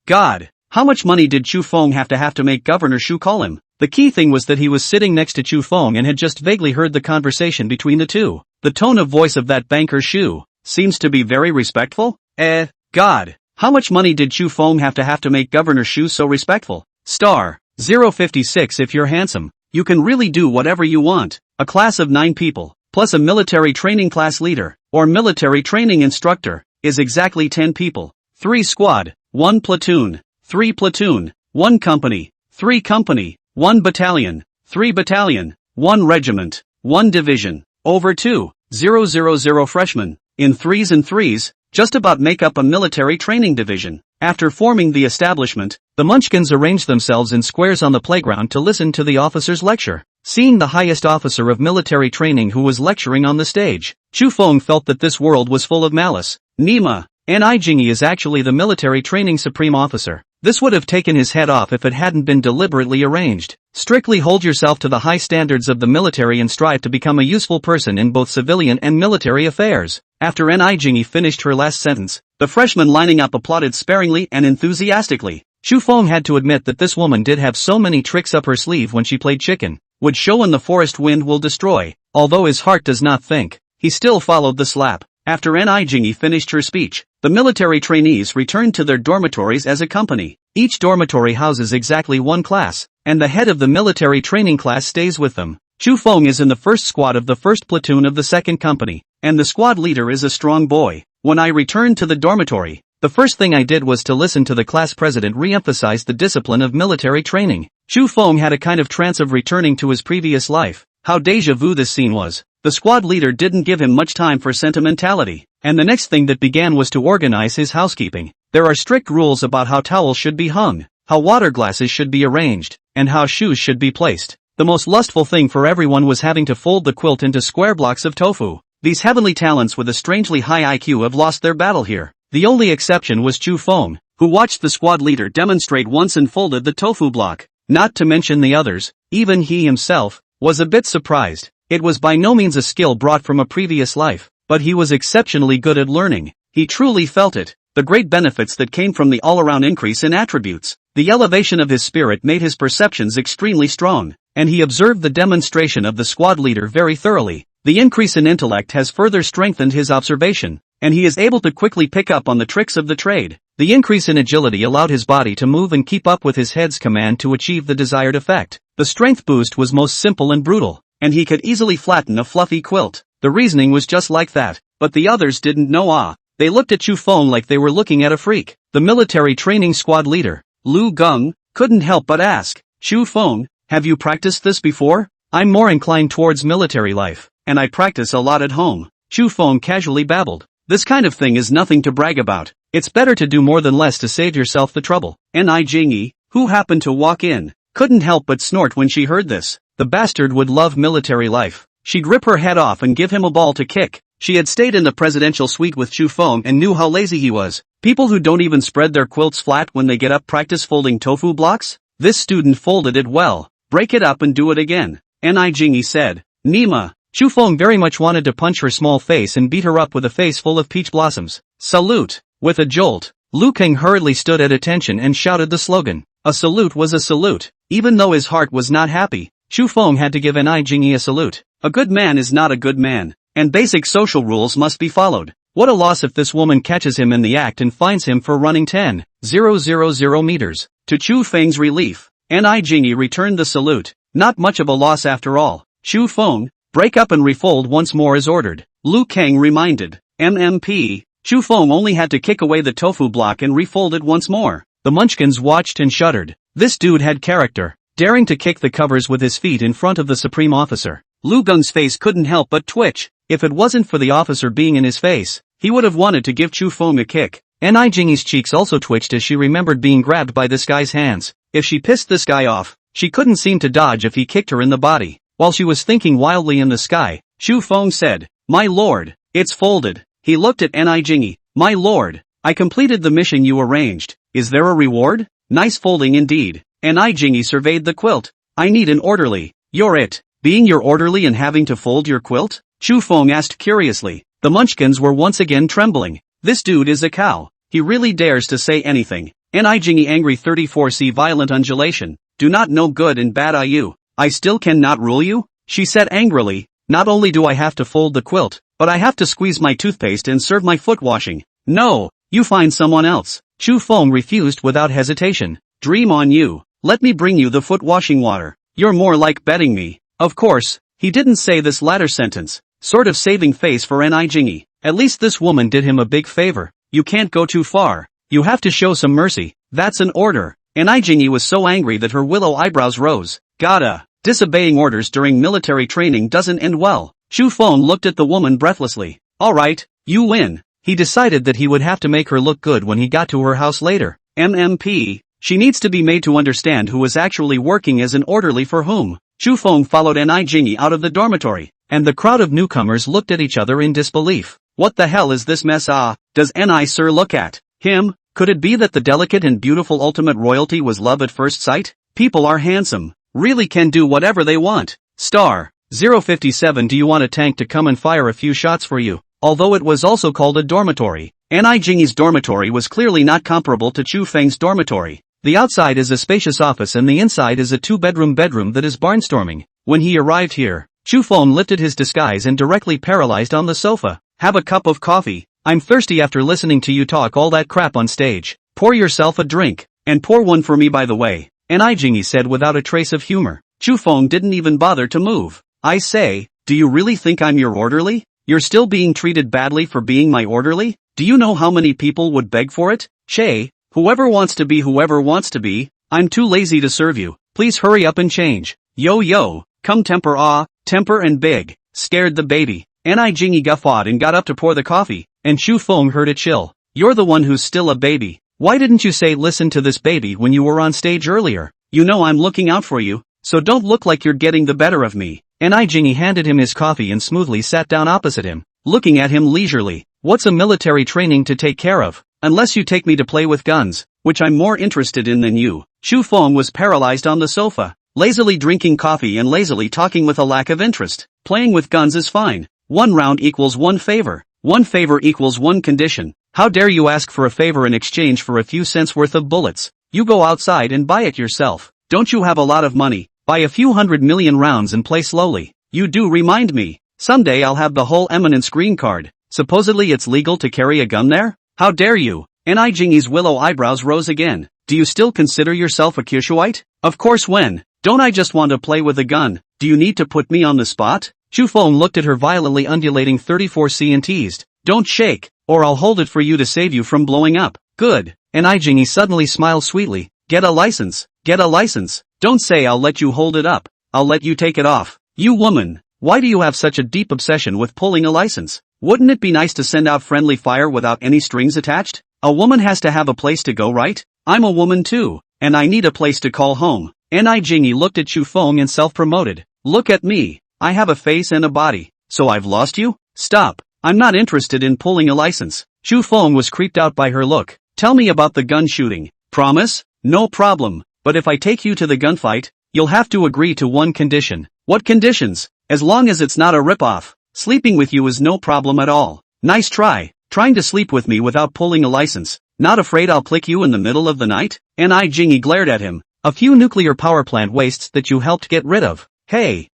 God. How much money did Chu Feng have to make Governor Xu call him? The key thing was that he was sitting next to Chu Feng and had just vaguely heard the conversation between the two. The tone of voice of that banker Xu seems to be very respectful. God. How much money did Chu Feng have to make Governor Xu so respectful? Star 056. If you're handsome, you can really do whatever you want. A class of 9 people, plus a military training class leader, or military training instructor, is exactly 10 people. 3 squad, 1 platoon, 3 platoon, 1 company, 3 company, 1 battalion, 3 battalion, 1 regiment, 1 division. Over 2,000 freshmen, in 3s and 3s, just about make up a military training division. After forming the establishment, the Munchkins arranged themselves in squares on the playground to listen to the officer's lecture. Seeing the highest officer of military training who was lecturing on the stage, Chu Feng felt that this world was full of malice. Nima, Ni Jingi is actually the military training supreme officer. This would have taken his head off if it hadn't been deliberately arranged. Strictly hold yourself to the high standards of the military and strive to become a useful person in both civilian and military affairs. After Ni Jingi finished her last sentence, the freshmen lining up applauded sparingly and enthusiastically. Chu Feng had to admit that this woman did have so many tricks up her sleeve when she played chicken. Would show in the forest wind will destroy. Although his heart does not think, he still followed the slap. After Ni Jingi finished her speech, the military trainees returned to their dormitories as a company. Each dormitory houses exactly 1 class, and the head of the military training class stays with them. Chu Feng is in the first squad of the first platoon of the second company, and the squad leader is a strong boy. When I returned to the dormitory, the first thing I did was to listen to the class president re-emphasize the discipline of military training. Chu Feng had a kind of trance of returning to his previous life. How déjà vu this scene was. The squad leader didn't give him much time for sentimentality, and the next thing that began was to organize his housekeeping. There are strict rules about how towels should be hung, how water glasses should be arranged, and how shoes should be placed. The most lustful thing for everyone was having to fold the quilt into square blocks of tofu. These heavenly talents with a strangely high IQ have lost their battle here. The only exception was Chu Feng, who watched the squad leader demonstrate once and folded the tofu block. Not to mention the others, even he himself was a bit surprised. It was by no means a skill brought from a previous life, but he was exceptionally good at learning. He truly felt it, the great benefits that came from the all-around increase in attributes. The elevation of his spirit made his perceptions extremely strong, and he observed the demonstration of the squad leader very thoroughly. The increase in intellect has further strengthened his observation, and he is able to quickly pick up on the tricks of the trade. The increase in agility allowed his body to move and keep up with his head's command to achieve the desired effect. The strength boost was most simple and brutal, and he could easily flatten a fluffy quilt. The reasoning was just like that, but the others didn't know. They looked at Chu Feng like they were looking at a freak. The military training squad leader, Lu Gung, couldn't help but ask, Chu Feng, have you practiced this before? I'm more inclined towards military life, and I practice a lot at home. Chu Feng casually babbled. This kind of thing is nothing to brag about. It's better to do more than less to save yourself the trouble. Ni Jingyi, who happened to walk in, couldn't help but snort when she heard this. The bastard would love military life. She'd rip her head off and give him a ball to kick. She had stayed in the presidential suite with Chu Feng and knew how lazy he was. People who don't even spread their quilts flat when they get up practice folding tofu blocks? This student folded it well. Break it up and do it again. Ni Jingyi said. Nima. Chu Feng very much wanted to punch her small face and beat her up with a face full of peach blossoms. Salute. With a jolt, Lu Kang hurriedly stood at attention and shouted the slogan. A salute was a salute. Even though his heart was not happy, Chu Feng had to give Ni Jingyi a salute. A good man is not a good man, and basic social rules must be followed. What a loss if this woman catches him in the act and fines him for running 10,000 meters. To Chu Feng's relief, Ni Jingyi returned the salute. Not much of a loss after all. Chu Feng, break up and refold once more as ordered. Lu Kang reminded. MMP. Chu Feng only had to kick away the tofu block and refold it once more. The munchkins watched and shuddered. This dude had character, daring to kick the covers with his feet in front of the supreme officer. Lu Gung's face couldn't help but twitch. If it wasn't for the officer being in his face, he would have wanted to give Chu Feng a kick. Ni Jingyi's cheeks also twitched as she remembered being grabbed by this guy's hands. If she pissed this guy off, she couldn't seem to dodge if he kicked her in the body. While she was thinking wildly in the sky, Chu Feng said, My lord, it's folded. He looked at Ni Jingyi. My lord, I completed the mission you arranged. Is there a reward? Nice folding indeed. Ni Jingyi surveyed the quilt. I need an orderly. You're it. Being your orderly and having to fold your quilt? Chu Feng asked curiously. The munchkins were once again trembling. This dude is a cow. He really dares to say anything. Ni Jingyi angry 34C violent undulation. Do not know good and bad you. I still cannot rule you? She said angrily. Not only do I have to fold the quilt, but I have to squeeze my toothpaste and serve my foot washing. No, you find someone else. Chu Feng refused without hesitation. Dream on you. Let me bring you the foot washing water. You're more like betting me. Of course, he didn't say this latter sentence. Sort of saving face for Ni Jingyi. At least this woman did him a big favor. You can't go too far. You have to show some mercy. That's an order. Ni Jingyi was so angry that her willow eyebrows rose. Gotta. Disobeying orders during military training doesn't end well. Chu Feng looked at the woman breathlessly. Alright, you win. He decided that he would have to make her look good when he got to her house later. MMP. She needs to be made to understand who was actually working as an orderly for whom. Chu Feng followed Ni Jingyi out of the dormitory, and the crowd of newcomers looked at each other in disbelief. What the hell is this mess? Does Ni Sir look at him? Could it be that the delicate and beautiful ultimate royalty was love at first sight? People are handsome, really can do whatever they want. Star 057. Do you want a tank to come and fire a few shots for you? Although it was also called a dormitory, Ni Jingyi's dormitory was clearly not comparable to Chu Feng's dormitory. The outside is a spacious office and the inside is a two-bedroom that is barnstorming. When he arrived here, Chu Feng lifted his disguise and directly paralyzed on the sofa. Have a cup of coffee. I'm thirsty after listening to you talk all that crap on stage. Pour yourself a drink. And pour one for me by the way. Ni Jingyi said without a trace of humor. Chu Feng didn't even bother to move. I say, do you really think I'm your orderly? You're still being treated badly for being my orderly? Do you know how many people would beg for it? Che, whoever wants to be, I'm too lazy to serve you. Please hurry up and change. Yo, come temper and big. scared the baby. Jingyi guffawed and got up to pour the coffee, and Chu Feng heard it chill. You're the one who's still a baby. Why didn't you say listen to this baby when you were on stage earlier? You know I'm looking out for you, so don't look like you're getting the better of me. Jingyi handed him his coffee and smoothly sat down opposite him, looking at him leisurely. What's a military training to take care of? Unless you take me to play with guns, which I'm more interested in than you. Chu Feng was paralyzed on the sofa, lazily drinking coffee and lazily talking with a lack of interest. Playing with guns is fine. 1 round equals 1 favor. 1 favor equals 1 condition. How dare you ask for a favor in exchange for a few cents worth of bullets? You go outside and buy it yourself. Don't you have a lot of money? Buy a few 100 million rounds and play slowly. You do remind me. Someday I'll have the whole Eminence green card. Supposedly it's legal to carry a gun there? How dare you? Jingyi's willow eyebrows rose again. Do you still consider yourself a Kyushuite? Of course when. Don't I just want to play with a gun? Do you need to put me on the spot? Chu Feng looked at her violently undulating 34C and teased. Don't shake, or I'll hold it for you to save you from blowing up. Good. Jingyi suddenly smiled sweetly. Get a license. Get a license. Don't say I'll let you hold it up. I'll let you take it off. You woman, why do you have such a deep obsession with pulling a license? Wouldn't it be nice to send out friendly fire without any strings attached? A woman has to have a place to go, right? I'm a woman too, and I need a place to call home. Jingyi looked at Chu Feng and self-promoted. Look at me. I have a face and a body. So I've lost you? Stop. I'm not interested in pulling a license. Chu Feng was creeped out by her look. Tell me about the gun shooting. Promise? No problem. But if I take you to the gunfight, you'll have to agree to 1 condition. What conditions? As long as it's not a ripoff. Sleeping with you is no problem at all. Nice try. Trying to sleep with me without pulling a license. Not afraid I'll plick you in the middle of the night? Jingyi glared at him. A few nuclear power plant wastes that you helped get rid of. Hey,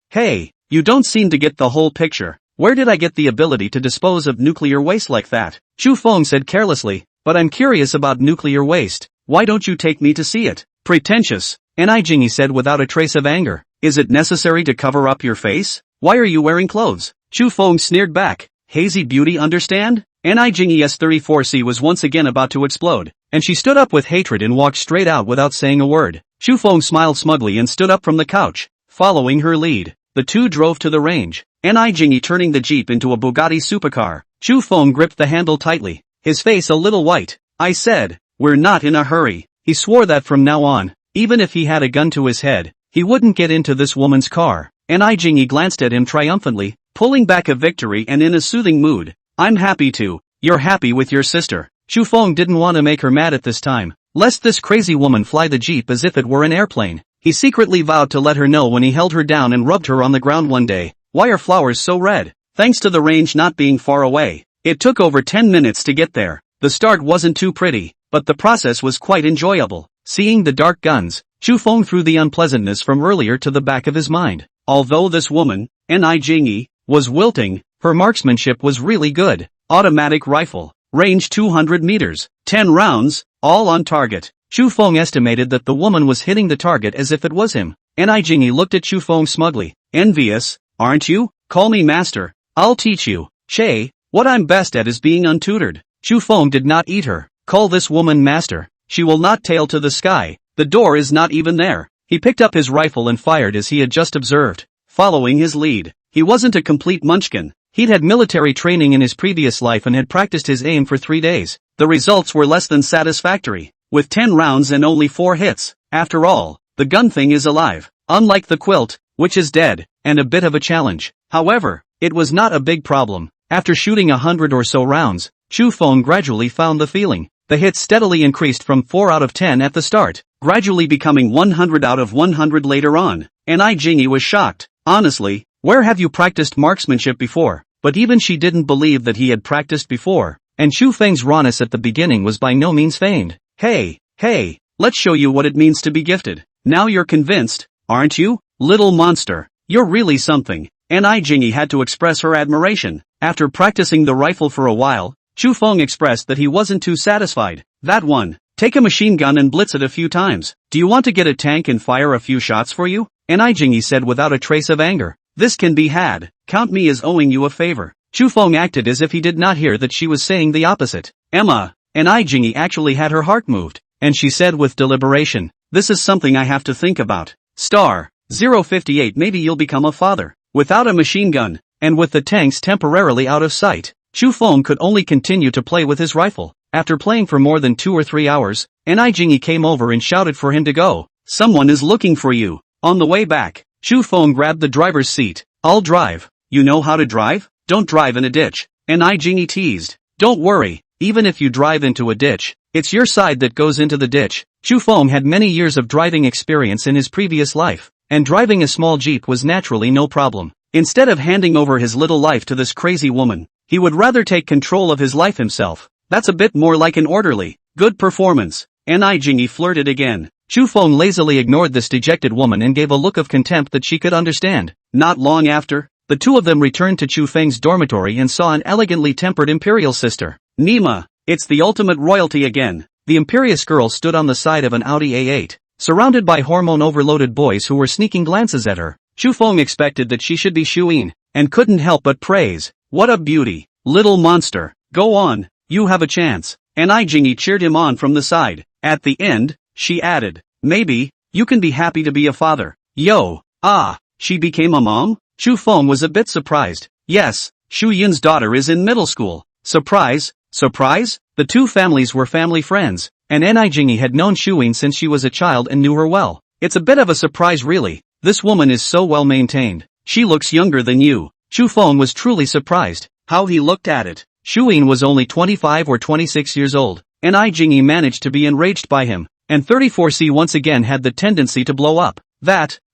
you don't seem to get the whole picture. Where did I get the ability to dispose of nuclear waste like that? Chu Feng said carelessly, but I'm curious about nuclear waste. Why don't you take me to see it? Pretentious. Jingyi said without a trace of anger. Is it necessary to cover up your face? Why are you wearing clothes? Chu Feng sneered back. Hazy beauty, understand? Jingyi's 34C was once again about to explode, and she stood up with hatred and walked straight out without saying a word. Chu Feng smiled smugly and stood up from the couch. Following her lead, the two drove to the range. Jingyi turning the Jeep into a Bugatti supercar. Chu Feng gripped the handle tightly, his face a little white. I said, we're not in a hurry. He swore that from now on, even if he had a gun to his head, he wouldn't get into this woman's car. Jingyi glanced at him triumphantly, pulling back a victory and in a soothing mood. I'm happy too. You're happy with your sister. Chu Feng didn't want to make her mad at this time, lest this crazy woman fly the Jeep as if it were an airplane. He secretly vowed to let her know when he held her down and rubbed her on the ground one day. Why are flowers so red? Thanks to the range not being far away. It took over 10 minutes to get there. The start wasn't too pretty, but the process was quite enjoyable. Seeing the dark guns, Chu Feng threw the unpleasantness from earlier to the back of his mind. Although this woman, Jingyi, was wilting, her marksmanship was really good. Automatic rifle, range 200 meters, 10 rounds, all on target. Chu Feng estimated that the woman was hitting the target as if it was him. Jingyi looked at Chu Feng smugly. Envious, aren't you? Call me master. I'll teach you. Che, what I'm best at is being untutored. Chu Feng did not eat her. Call this woman master. She will not tail to the sky. The door is not even there. He picked up his rifle and fired as he had just observed. Following his lead, he wasn't a complete munchkin. He'd had military training in his previous life and had practiced his aim for 3 days. The results were less than satisfactory, with 10 rounds and only 4 hits. After all, the gun thing is alive, unlike the quilt, which is dead, and a bit of a challenge. However, it was not a big problem. After shooting 100 or so rounds, Chu Feng gradually found the feeling. The hits steadily increased from 4 out of 10 at the start, gradually becoming 100 out of 100 later on. Jingyi was shocked. Honestly, where have you practiced marksmanship before? But even she didn't believe that he had practiced before, and Chu Feng's rawness at the beginning was by no means feigned. Hey, let's show you what it means to be gifted. Now you're convinced, aren't you? Little monster, you're really something. Jingyi had to express her admiration. After practicing the rifle for a while, Chu Feng expressed that he wasn't too satisfied. That one. Take a machine gun and blitz it a few times. Do you want to get a tank and fire a few shots for you? Jingyi said without a trace of anger. This can be had. Count me as owing you a favor. Chu Feng acted as if he did not hear that she was saying the opposite. Emma. Jingyi actually had her heart moved, and she said with deliberation, this is something I have to think about. Star 058, maybe you'll become a father. Without a machine gun, and with the tanks temporarily out of sight, Chu Feng could only continue to play with his rifle. After playing for more than 2 or 3 hours, Ni Jingyi came over and shouted for him to go. "Someone is looking for you." On the way back, Chu Feng grabbed the driver's seat. "I'll drive." "You know how to drive? Don't drive in a ditch," Ni Jingyi teased. "Don't worry, even if you drive into a ditch, it's your side that goes into the ditch." Chu Feng had many years of driving experience in his previous life, and driving a small jeep was naturally no problem. Instead of handing over his little life to this crazy woman, he would rather take control of his life himself. That's a bit more like an orderly. Good performance. Ni Jingyi flirted again. Chu Feng lazily ignored this dejected woman and gave a look of contempt that she could understand. Not long after, the two of them returned to Chu Feng's dormitory and saw an elegantly tempered imperial sister. "Nima, it's the ultimate royalty again." The imperious girl stood on the side of an Audi A8, surrounded by hormone-overloaded boys who were sneaking glances at her. Chu Feng expected that she should be Shuyin, and couldn't help but praise. "What a beauty, little monster. Go on, you have a chance." Ni Jingyi cheered him on from the side. At the end, she added, "Maybe, you can be happy to be a father." Yo, she became a mom? Chu Feng was a bit surprised. Yes, Shu Yin's daughter is in middle school. Surprise? The two families were family friends, and Ni Jingyi had known Shu Yin since she was a child and knew her well. It's a bit of a surprise really. This woman is so well maintained. She looks younger than you. Chu Feng was truly surprised. How he looked at it. Shu Yin was only 25 or 26 years old. Ni Jingyi managed to be enraged by him, and 34C once again had the tendency to blow up.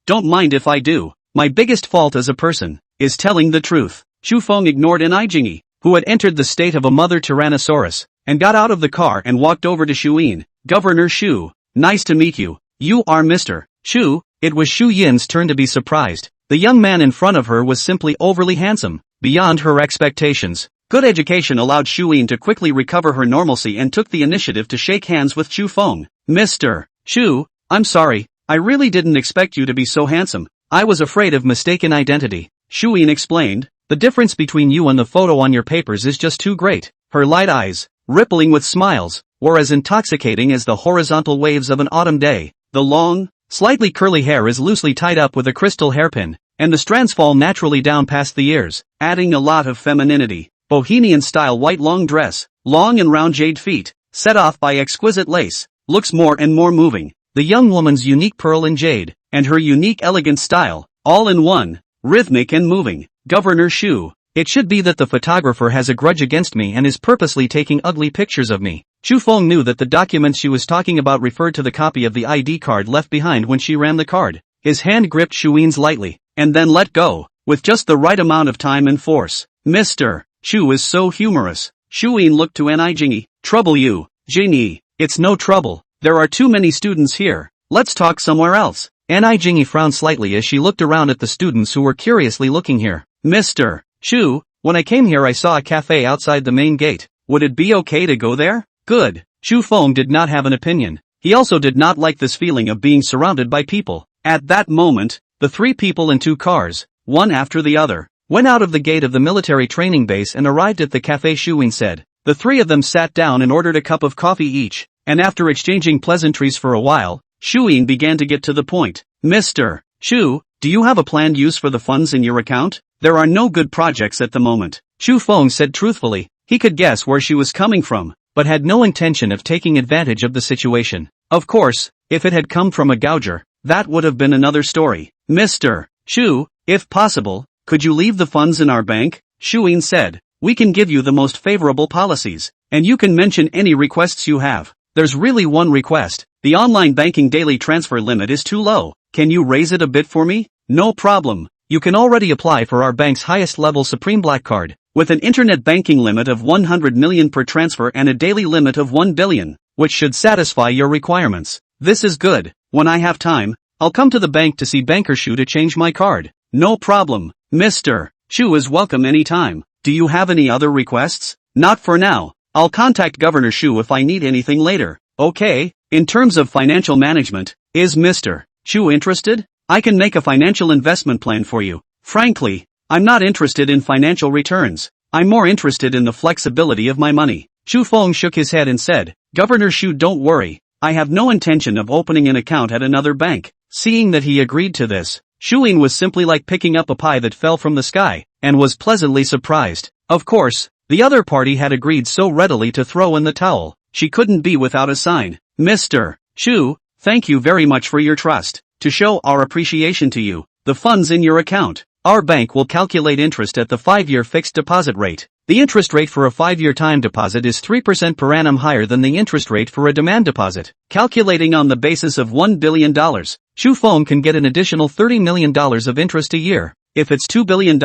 Don't mind if I do. My biggest fault as a person is telling the truth. Chu Feng ignored Ni Jingyi, who had entered the state of a mother tyrannosaurus, and got out of the car and walked over to Shu Yin. "Governor Shu, nice to meet you. You are Mr. Shu." It was Shu Yin's turn to be surprised. The young man in front of her was simply overly handsome, beyond her expectations. Good education allowed Shu Yin to quickly recover her normalcy and took the initiative to shake hands with Chu Feng. "Mr. Shu, I'm sorry, I really didn't expect you to be so handsome. I was afraid of mistaken identity." Shu Yin explained, "The difference between you and the photo on your papers is just too great." Her light eyes, rippling with smiles, were as intoxicating as the horizontal waves of an autumn day. The long, slightly curly hair is loosely tied up with a crystal hairpin, and the strands fall naturally down past the ears, adding a lot of femininity. Bohemian-style white long dress, long and round jade feet, set off by exquisite lace, looks more and more moving. The young woman's unique pearl and jade, and her unique elegant style, all in one, rhythmic and moving. "Governor Shu, it should be that the photographer has a grudge against me and is purposely taking ugly pictures of me." Chu Feng knew that the documents she was talking about referred to the copy of the ID card left behind when she ran the card. His hand gripped Shu Yin's lightly, and then let go, with just the right amount of time and force. "Mr. Shu is so humorous." Shu Yin looked to Ni Jingyi. "Trouble you, Jingyi." "It's no trouble. There are too many students here. Let's talk somewhere else." Ni Jingyi frowned slightly as she looked around at the students who were curiously looking here. "Mr. Shu, when I came here I saw a cafe outside the main gate. Would it be okay to go there?" "Good." Chu Feng did not have an opinion. He also did not like this feeling of being surrounded by people. At that moment, the three people in two cars, one after the other, went out of the gate of the military training base and arrived at the cafe Shu Yin said. The three of them sat down and ordered a cup of coffee each, and after exchanging pleasantries for a while, Shu Yin began to get to the point. "Mr. Shu, do you have a planned use for the funds in your account?" "There are no good projects at the moment," Chu Feng said truthfully. He could guess where she was coming from, but had no intention of taking advantage of the situation. Of course, if it had come from a gouger, that would have been another story. "Mr. Shu, if possible, could you leave the funds in our bank?" Shu Yin said. "We can give you the most favorable policies, and you can mention any requests you have." "There's really one request. The online banking daily transfer limit is too low. Can you raise it a bit for me?" "No problem. You can already apply for our bank's highest level Supreme Black Card, with an internet banking limit of 100 million per transfer and a daily limit of 1 billion, which should satisfy your requirements." "This is good. When I have time, I'll come to the bank to see Banker Shu to change my card." "No problem. Mr. Shu is welcome anytime. Do you have any other requests?" "Not for now. I'll contact Governor Shu if I need anything later." "Okay." In terms of financial management, is Mr. Shu interested? I can make a financial investment plan for you. Frankly, I'm not interested in financial returns. I'm more interested in the flexibility of my money. Chu Feng shook his head and said, "Governor Shu, don't worry. I have no intention of opening an account at another bank." Seeing that he agreed to this, Shuyin was simply like picking up a pie that fell from the sky, and was pleasantly surprised. Of course, the other party had agreed so readily to throw in the towel, she couldn't be without a sign. Mr. Shu, thank you very much for your trust. To show our appreciation to you, the funds in your account. Our bank will calculate interest at the 5-year fixed deposit rate. The interest rate for a 5-year time deposit is 3% per annum higher than the interest rate for a demand deposit. Calculating on the basis of $1 billion, Shu Feng can get an additional $30 million of interest a year. If it's $2 billion,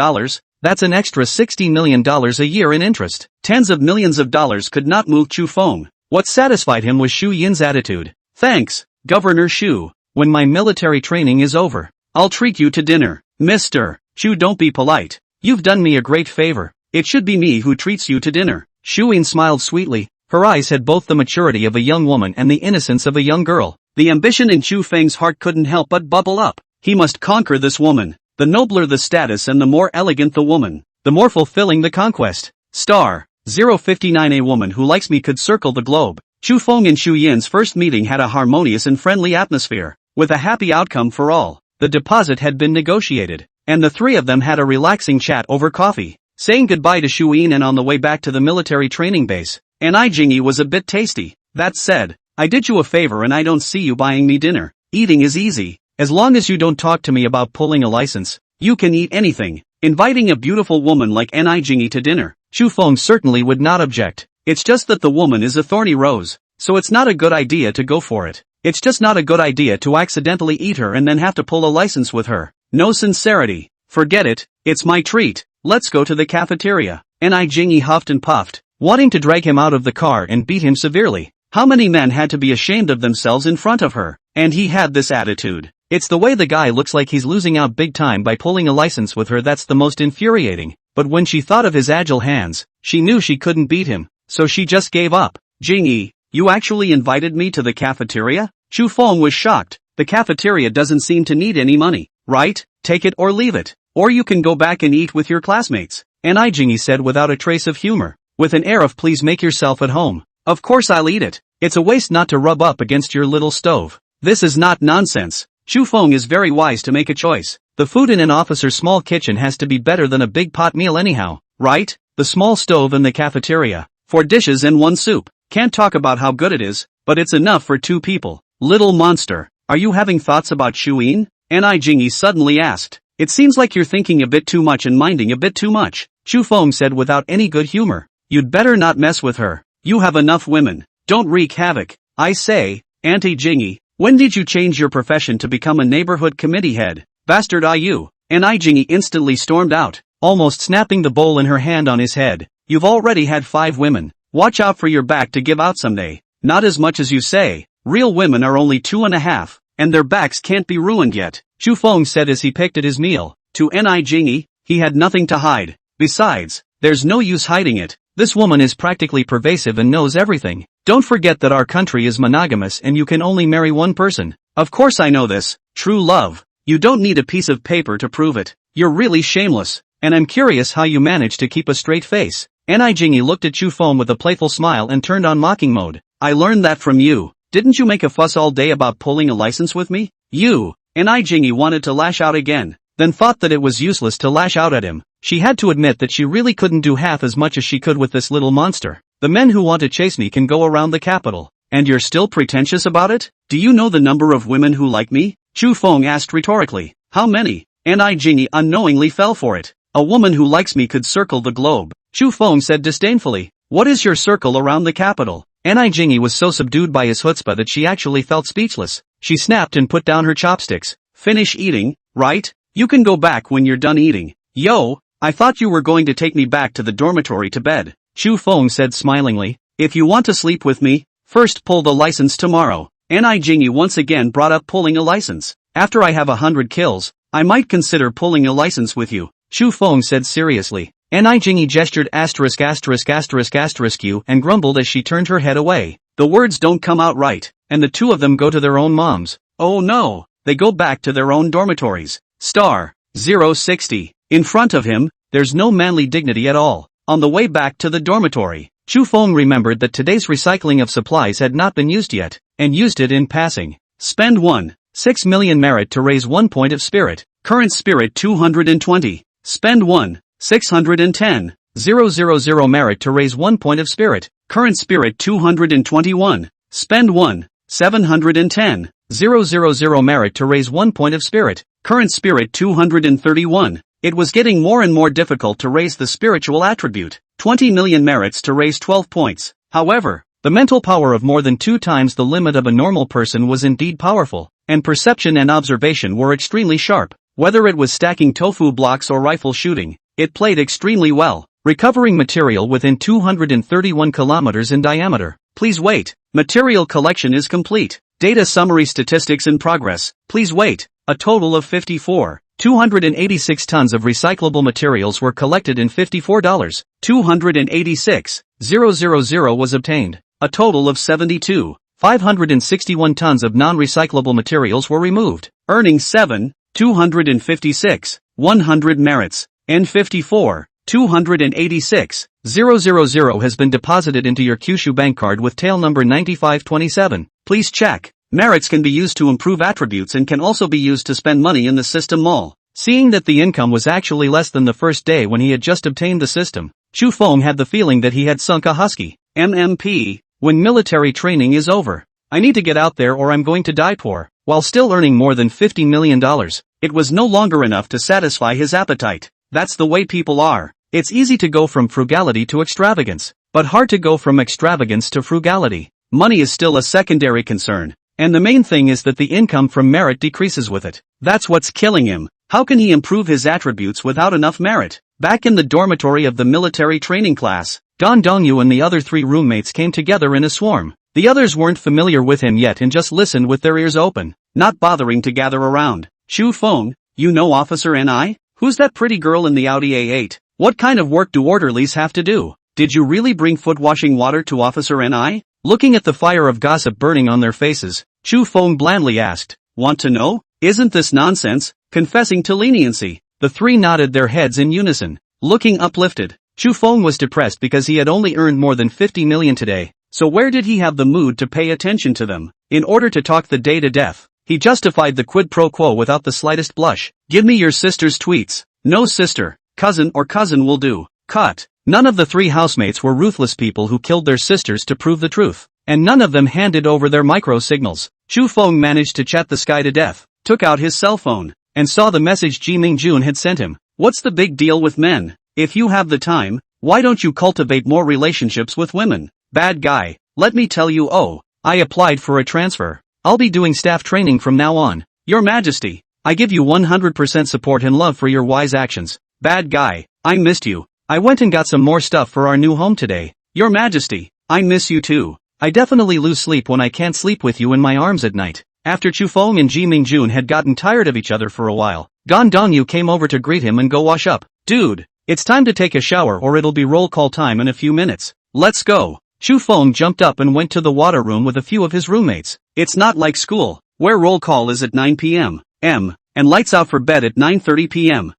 that's an extra $60 million a year in interest. Tens of millions of dollars could not move Shu Feng. What satisfied him was Shu Yin's attitude. Thanks, Governor Shu. When my military training is over, I'll treat you to dinner. Mr. Shu, don't be polite. You've done me a great favor. It should be me who treats you to dinner. Shu Yin smiled sweetly. Her eyes had both the maturity of a young woman and the innocence of a young girl. The ambition in Shu Feng's heart couldn't help but bubble up. He must conquer this woman. The nobler the status and the more elegant the woman, the more fulfilling the conquest. Star 059. A woman who likes me could circle the globe. Shu Feng and Shu Yin's first meeting had a harmonious and friendly atmosphere, with a happy outcome for all. The deposit had been negotiated, and the three of them had a relaxing chat over coffee. Saying goodbye to Shu Yin and on the way back to the military training base, Jingy was a bit tasty. That said, I did you a favor and I don't see you buying me dinner. Eating is easy. As long as you don't talk to me about pulling a license, you can eat anything. Inviting a beautiful woman like Jingy to dinner, Shu Feng certainly would not object. It's just that the woman is a thorny rose, so it's not a good idea to go for it. It's just not a good idea to accidentally eat her and then have to pull a license with her. No sincerity. Forget it, it's my treat. Let's go to the cafeteria. Jingy huffed and puffed, wanting to drag him out of the car and beat him severely. How many men had to be ashamed of themselves in front of her? And he had this attitude. It's the way the guy looks like he's losing out big time by pulling a license with her that's the most infuriating. But when she thought of his agile hands, she knew she couldn't beat him, so she just gave up. Jingy, you actually invited me to the cafeteria? Shu Feng was shocked. The cafeteria doesn't seem to need any money, right? Take it or leave it. Or you can go back and eat with your classmates. Jingy said without a trace of humor, with an air of please make yourself at home. Of course I'll eat it. It's a waste not to rub up against your little stove. This is not nonsense. Shu Feng is very wise to make a choice. The food in an officer's small kitchen has to be better than a big pot meal anyhow, right? The small stove in the cafeteria, 4 dishes and 1 soup. Can't talk about how good it is, but it's enough for 2 people. Little monster, are you having thoughts about Shu Yin? Jingy suddenly asked. It seems like you're thinking a bit too much and minding a bit too much, Shu Feng said without any good humor. You'd better not mess with her. You have enough women. Don't wreak havoc. I say, Auntie Jingy, when did you change your profession to become a neighborhood committee head? Bastard you. Jingy instantly stormed out, almost snapping the bowl in her hand on his head. You've already had 5 women. Watch out for your back to give out someday. Not as much as you say. Real women are only 2.5, and their backs can't be ruined yet. Shu Feng said as he picked at his meal. To Jingy, he had nothing to hide. Besides, there's no use hiding it. This woman is practically pervasive and knows everything. Don't forget that our country is monogamous and you can only marry one person. Of course I know this. True love. You don't need a piece of paper to prove it. You're really shameless. And I'm curious how you manage to keep a straight face. Jingy looked at Shu Feng with a playful smile and turned on mocking mode. I learned that from you. Didn't you make a fuss all day about pulling a license with me? You. Jingy wanted to lash out again, then thought that it was useless to lash out at him. She had to admit that she really couldn't do half as much as she could with this little monster. The men who want to chase me can go around the capital. And you're still pretentious about it? Do you know the number of women who like me? Shu Feng asked rhetorically. How many? Jingy unknowingly fell for it. A woman who likes me could circle the globe. Shu Feng said disdainfully. What is your circle around the capital? Jingy was so subdued by his chutzpah that she actually felt speechless. She snapped and put down her chopsticks. Finish eating, right? You can go back when you're done eating. Yo, I thought you were going to take me back to the dormitory to bed. Shu Feng said smilingly. If you want to sleep with me, first pull the license tomorrow. Jingy once again brought up pulling a license. After I have 100 kills, I might consider pulling a license with you, Shu Feng said seriously. Jingy gestured ****** and grumbled as she turned her head away. The words don't come out right, and the 2 of them go to their own moms. Oh no, they go back to their own dormitories. Star 060. In front of him, there's no manly dignity at all. On the way back to the dormitory, Shu Feng remembered that today's recycling of supplies had not been used yet, and used it in passing. Spend 1.6 million merit to raise 1 point of spirit. Current spirit 220. Spend 1. 610. 000 merit to raise 1 point of spirit. Current spirit 221. Spend 1. 710. 000 merit to raise 1 point of spirit. Current spirit 231. It was getting more and more difficult to raise the spiritual attribute. 20 million merits to raise 12 points. However, the mental power of more than 2 times the limit of a normal person was indeed powerful, and perception and observation were extremely sharp. Whether it was stacking tofu blocks or rifle shooting, it played extremely well, recovering material within 231 kilometers in diameter. Please wait. Material collection is complete. Data summary statistics in progress. Please wait. A total of 286 tons of recyclable materials were collected in $54. 286,000 was obtained. A total of 561 tons of non-recyclable materials were removed, earning 256,100 merits, and 286,000 has been deposited into your Kyushu bank card with tail number 9527. Please check. Merits can be used to improve attributes and can also be used to spend money in the system mall. Seeing that the income was actually less than the first day when he had just obtained the system, Chu Feng had the feeling that he had sunk a husky MMP. When military training is over, I need to get out there or I'm going to die poor. While still earning more than $50 million, it was no longer enough to satisfy his appetite. That's the way people are. It's easy to go from frugality to extravagance, but hard to go from extravagance to frugality. Money is still a secondary concern, and the main thing is that the income from merit decreases with it. That's what's killing him. How can he improve his attributes without enough merit? Back in the dormitory of the military training class, Don Dongyu and the other 3 roommates came together in a swarm. The others weren't familiar with him yet and just listened with their ears open, not bothering to gather around. Chu Feng, you know Officer Ni? Who's that pretty girl in the Audi A8? What kind of work do orderlies have to do? Did you really bring foot washing water to Officer Ni? Looking at the fire of gossip burning on their faces, Chu Feng blandly asked, want to know? Isn't this nonsense? Confessing to leniency. The 3 nodded their heads in unison, looking uplifted. Chu Feng was depressed because he had only earned more than 50 million today, so where did he have the mood to pay attention to them? In order to talk the day to death, he justified the quid pro quo without the slightest blush. Give me your sister's tweets. No sister, cousin or cousin will do. Cut. None of the 3 housemates were ruthless people who killed their sisters to prove the truth, and none of them handed over their micro signals. Chu Feng managed to chat the sky to death, took out his cell phone, and saw the message Ji Mingjun had sent him. What's the big deal with men? If you have the time, why don't you cultivate more relationships with women? Bad guy, let me tell you, I applied for a transfer. I'll be doing staff training from now on. Your Majesty, I give you 100% support and love for your wise actions. Bad guy, I missed you. I went and got some more stuff for our new home today. Your Majesty, I miss you too. I definitely lose sleep when I can't sleep with you in my arms at night. After Chu Feng and Ji Mingjun had gotten tired of each other for a while, Don Dongyu came over to greet him and go wash up. Dude, it's time to take a shower or it'll be roll call time in a few minutes. Let's go. Chu Feng jumped up and went to the water room with a few of his roommates. It's not like school, where roll call is at 9 p.m. and lights out for bed at 9:30 p.m.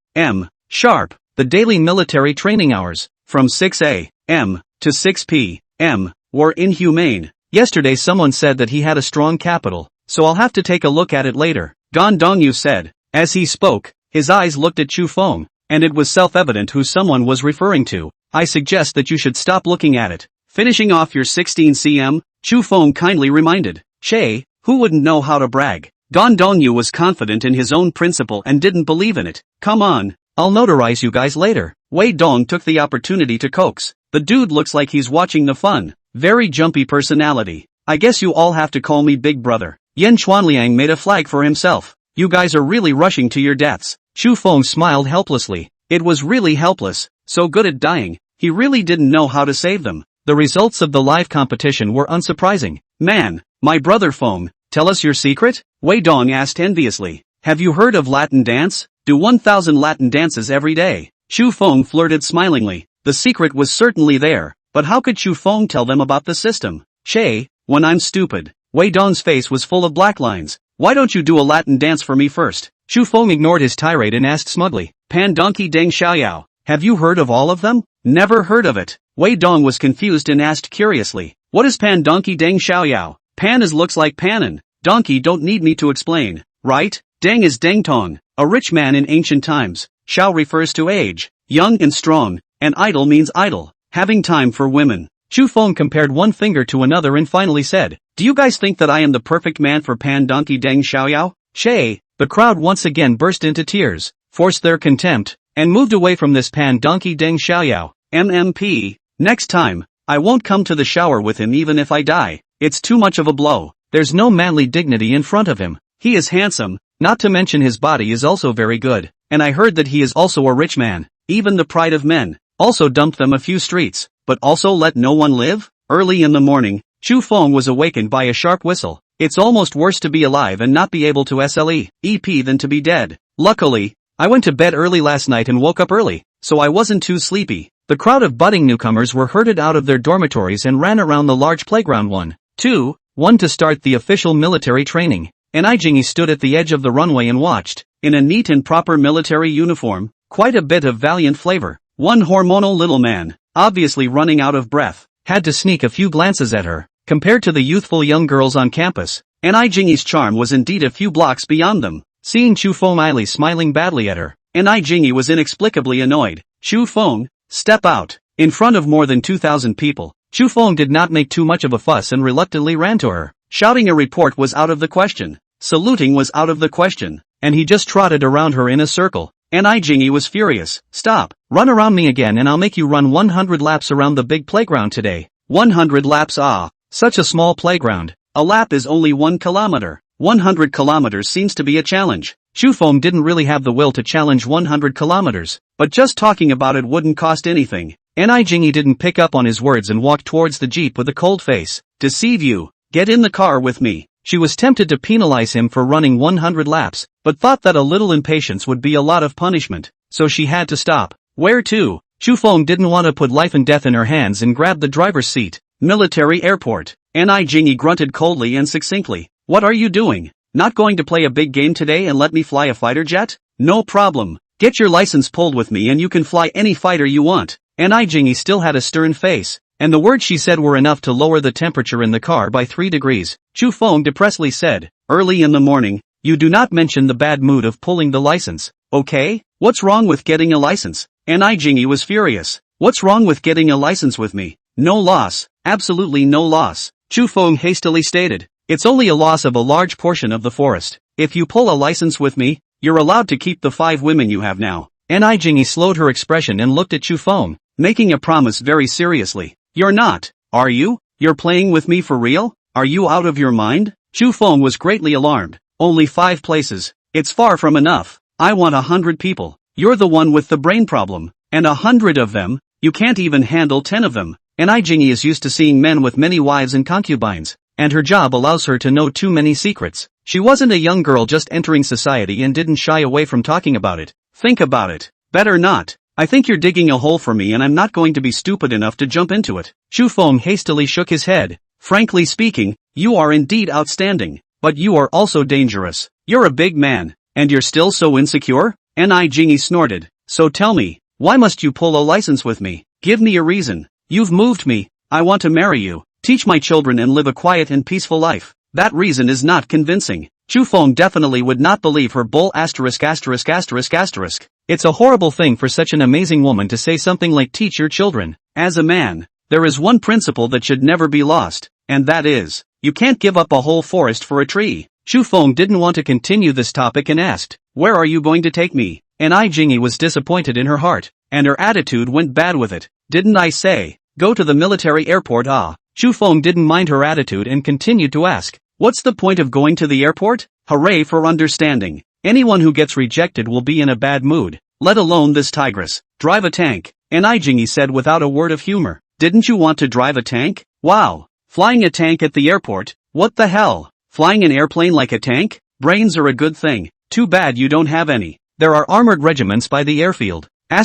sharp. The daily military training hours, from 6 a.m. to 6 p.m., were inhumane. Yesterday someone said that he had a strong capital, so I'll have to take a look at it later, Don Dongyu said. As he spoke, his eyes looked at Chu Feng, and it was self-evident who someone was referring to. I suggest that you should stop looking at it. Finishing off your 16 cm, Chu Feng kindly reminded. Shay, who wouldn't know how to brag? Don Dongyu was confident in his own principle and didn't believe in it. Come on, I'll notarize you guys later. Wei Dong took the opportunity to coax. The dude looks like he's watching the fun. Very jumpy personality. I guess you all have to call me Big Brother. Yen Chuanliang made a flag for himself. You guys are really rushing to your deaths. Chu Feng smiled helplessly. It was really helpless, so good at dying, he really didn't know how to save them. The results of the live competition were unsurprising. Man, my brother Feng, tell us your secret? Wei Dong asked enviously. Have you heard of Latin dance? Do 1,000 Latin dances every day. Chu Feng flirted smilingly. The secret was certainly there, but how could Chu Feng tell them about the system? Shay, when I'm stupid. Wei Dong's face was full of black lines. Why don't you do a Latin dance for me first? Chu Feng ignored his tirade and asked smugly. Pan Donkey Deng Xiaoyao. Have you heard of all of them? Never heard of it. Wei Dong was confused and asked curiously. What is Pan Donkey Deng Xiaoyao? Pan is looks like Panin. Donkey don't need me to explain, right? Deng is Deng Tong. A rich man in ancient times. Xiao refers to age, young and strong, and idle means idle, having time for women. Chu Feng compared one finger to another and finally said, "Do you guys think that I am the perfect man for Pan Donkey Deng Xiaoyao?" Shay, the crowd once again burst into tears, forced their contempt, and moved away from this Pan Donkey Deng Xiaoyao. MMP. Next time, I won't come to the shower with him even if I die. It's too much of a blow. There's no manly dignity in front of him. He is handsome, not to mention his body is also very good, and I heard that he is also a rich man, even the pride of men. Also dumped them a few streets, but also let no one live? Early in the morning, Chu Feng was awakened by a sharp whistle. It's almost worse to be alive and not be able to sleep than to be dead. Luckily, I went to bed early last night and woke up early, so I wasn't too sleepy. The crowd of budding newcomers were herded out of their dormitories and ran around the large playground 1 to start the official military training. And Jingy stood at the edge of the runway and watched, in a neat and proper military uniform, quite a bit of valiant flavor. One hormonal little man, obviously running out of breath, had to sneak a few glances at her. Compared to the youthful young girls on campus, and Jingy's charm was indeed a few blocks beyond them. Seeing Chu Feng smiling badly at her, and Jingy was inexplicably annoyed. "Chu Feng, step out." In front of more than 2,000 people, Chu Feng did not make too much of a fuss and reluctantly ran to her. Shouting a report was out of the question. Saluting was out of the question, and he just trotted around her in a circle. And Jingy was furious. "Stop, run around me again and I'll make you run 100 laps around the big playground today." 100 laps, such a small playground. A lap is only 1 kilometer. 100 kilometers seems to be a challenge. Chu Feng didn't really have the will to challenge 100 kilometers, but just talking about it wouldn't cost anything. And Jingy didn't pick up on his words and walked towards the jeep with a cold face. "Deceive you. Get in the car with me." She was tempted to penalize him for running 100 laps, but thought that a little impatience would be a lot of punishment, so she had to stop. "Where to?" Chu Feng didn't want to put life and death in her hands and grabbed the driver's seat. "Military airport." And Jingy grunted coldly and succinctly. "What are you doing? Not going to play a big game today and let me fly a fighter jet? No problem. Get your license pulled with me and you can fly any fighter you want." And Jingy still had a stern face, and the words she said were enough to lower the temperature in the car by 3 degrees. Chu Feng depressedly said, "Early in the morning, you do not mention the bad mood of pulling the license, okay? What's wrong with getting a license?" And Jingy was furious. "What's wrong with getting a license with me? No loss, absolutely no loss." Chu Feng hastily stated, "It's only a loss of a large portion of the forest. If you pull a license with me, you're allowed to keep the 5 women you have now." And Jingy slowed her expression and looked at Chu Feng, making a promise very seriously. "You're not, are you? You're playing with me for real? Are you out of your mind?" Chu Feng was greatly alarmed. "Only 5 places. It's far from enough. I want 100 people. You're the one with the brain problem. And 100 of them, you can't even handle 10 of them." And Jingy is used to seeing men with many wives and concubines, and her job allows her to know too many secrets. She wasn't a young girl just entering society and didn't shy away from talking about it. "Think about it. Better not. I think you're digging a hole for me and I'm not going to be stupid enough to jump into it." Chu Feng hastily shook his head. "Frankly speaking, you are indeed outstanding, but you are also dangerous. You're a big man, and you're still so insecure?" And Jingy snorted. "So tell me, why must you pull a license with me? Give me a reason. You've moved me. I want to marry you, teach my children and live a quiet and peaceful life. That reason is not convincing." Chu Feng definitely would not believe her bull ********. It's a horrible thing for such an amazing woman to say something like teach your children. As a man, there is one principle that should never be lost, and that is, you can't give up a whole forest for a tree. Chu Feng didn't want to continue this topic and asked, "Where are you going to take me?" And Jingy was disappointed in her heart, and her attitude went bad with it. "Didn't I say, go to the military airport?" Chu Feng didn't mind her attitude and continued to ask, "What's the point of going to the airport?" Hooray for understanding. Anyone who gets rejected will be in a bad mood, let alone this tigress. "Drive a tank." And Jingy said without a word of humor, "Didn't you want to drive a tank? Wow. Flying a tank at the airport? What the hell? Flying an airplane like a tank? Brains are a good thing. Too bad you don't have any. There are armored regiments by the airfield. How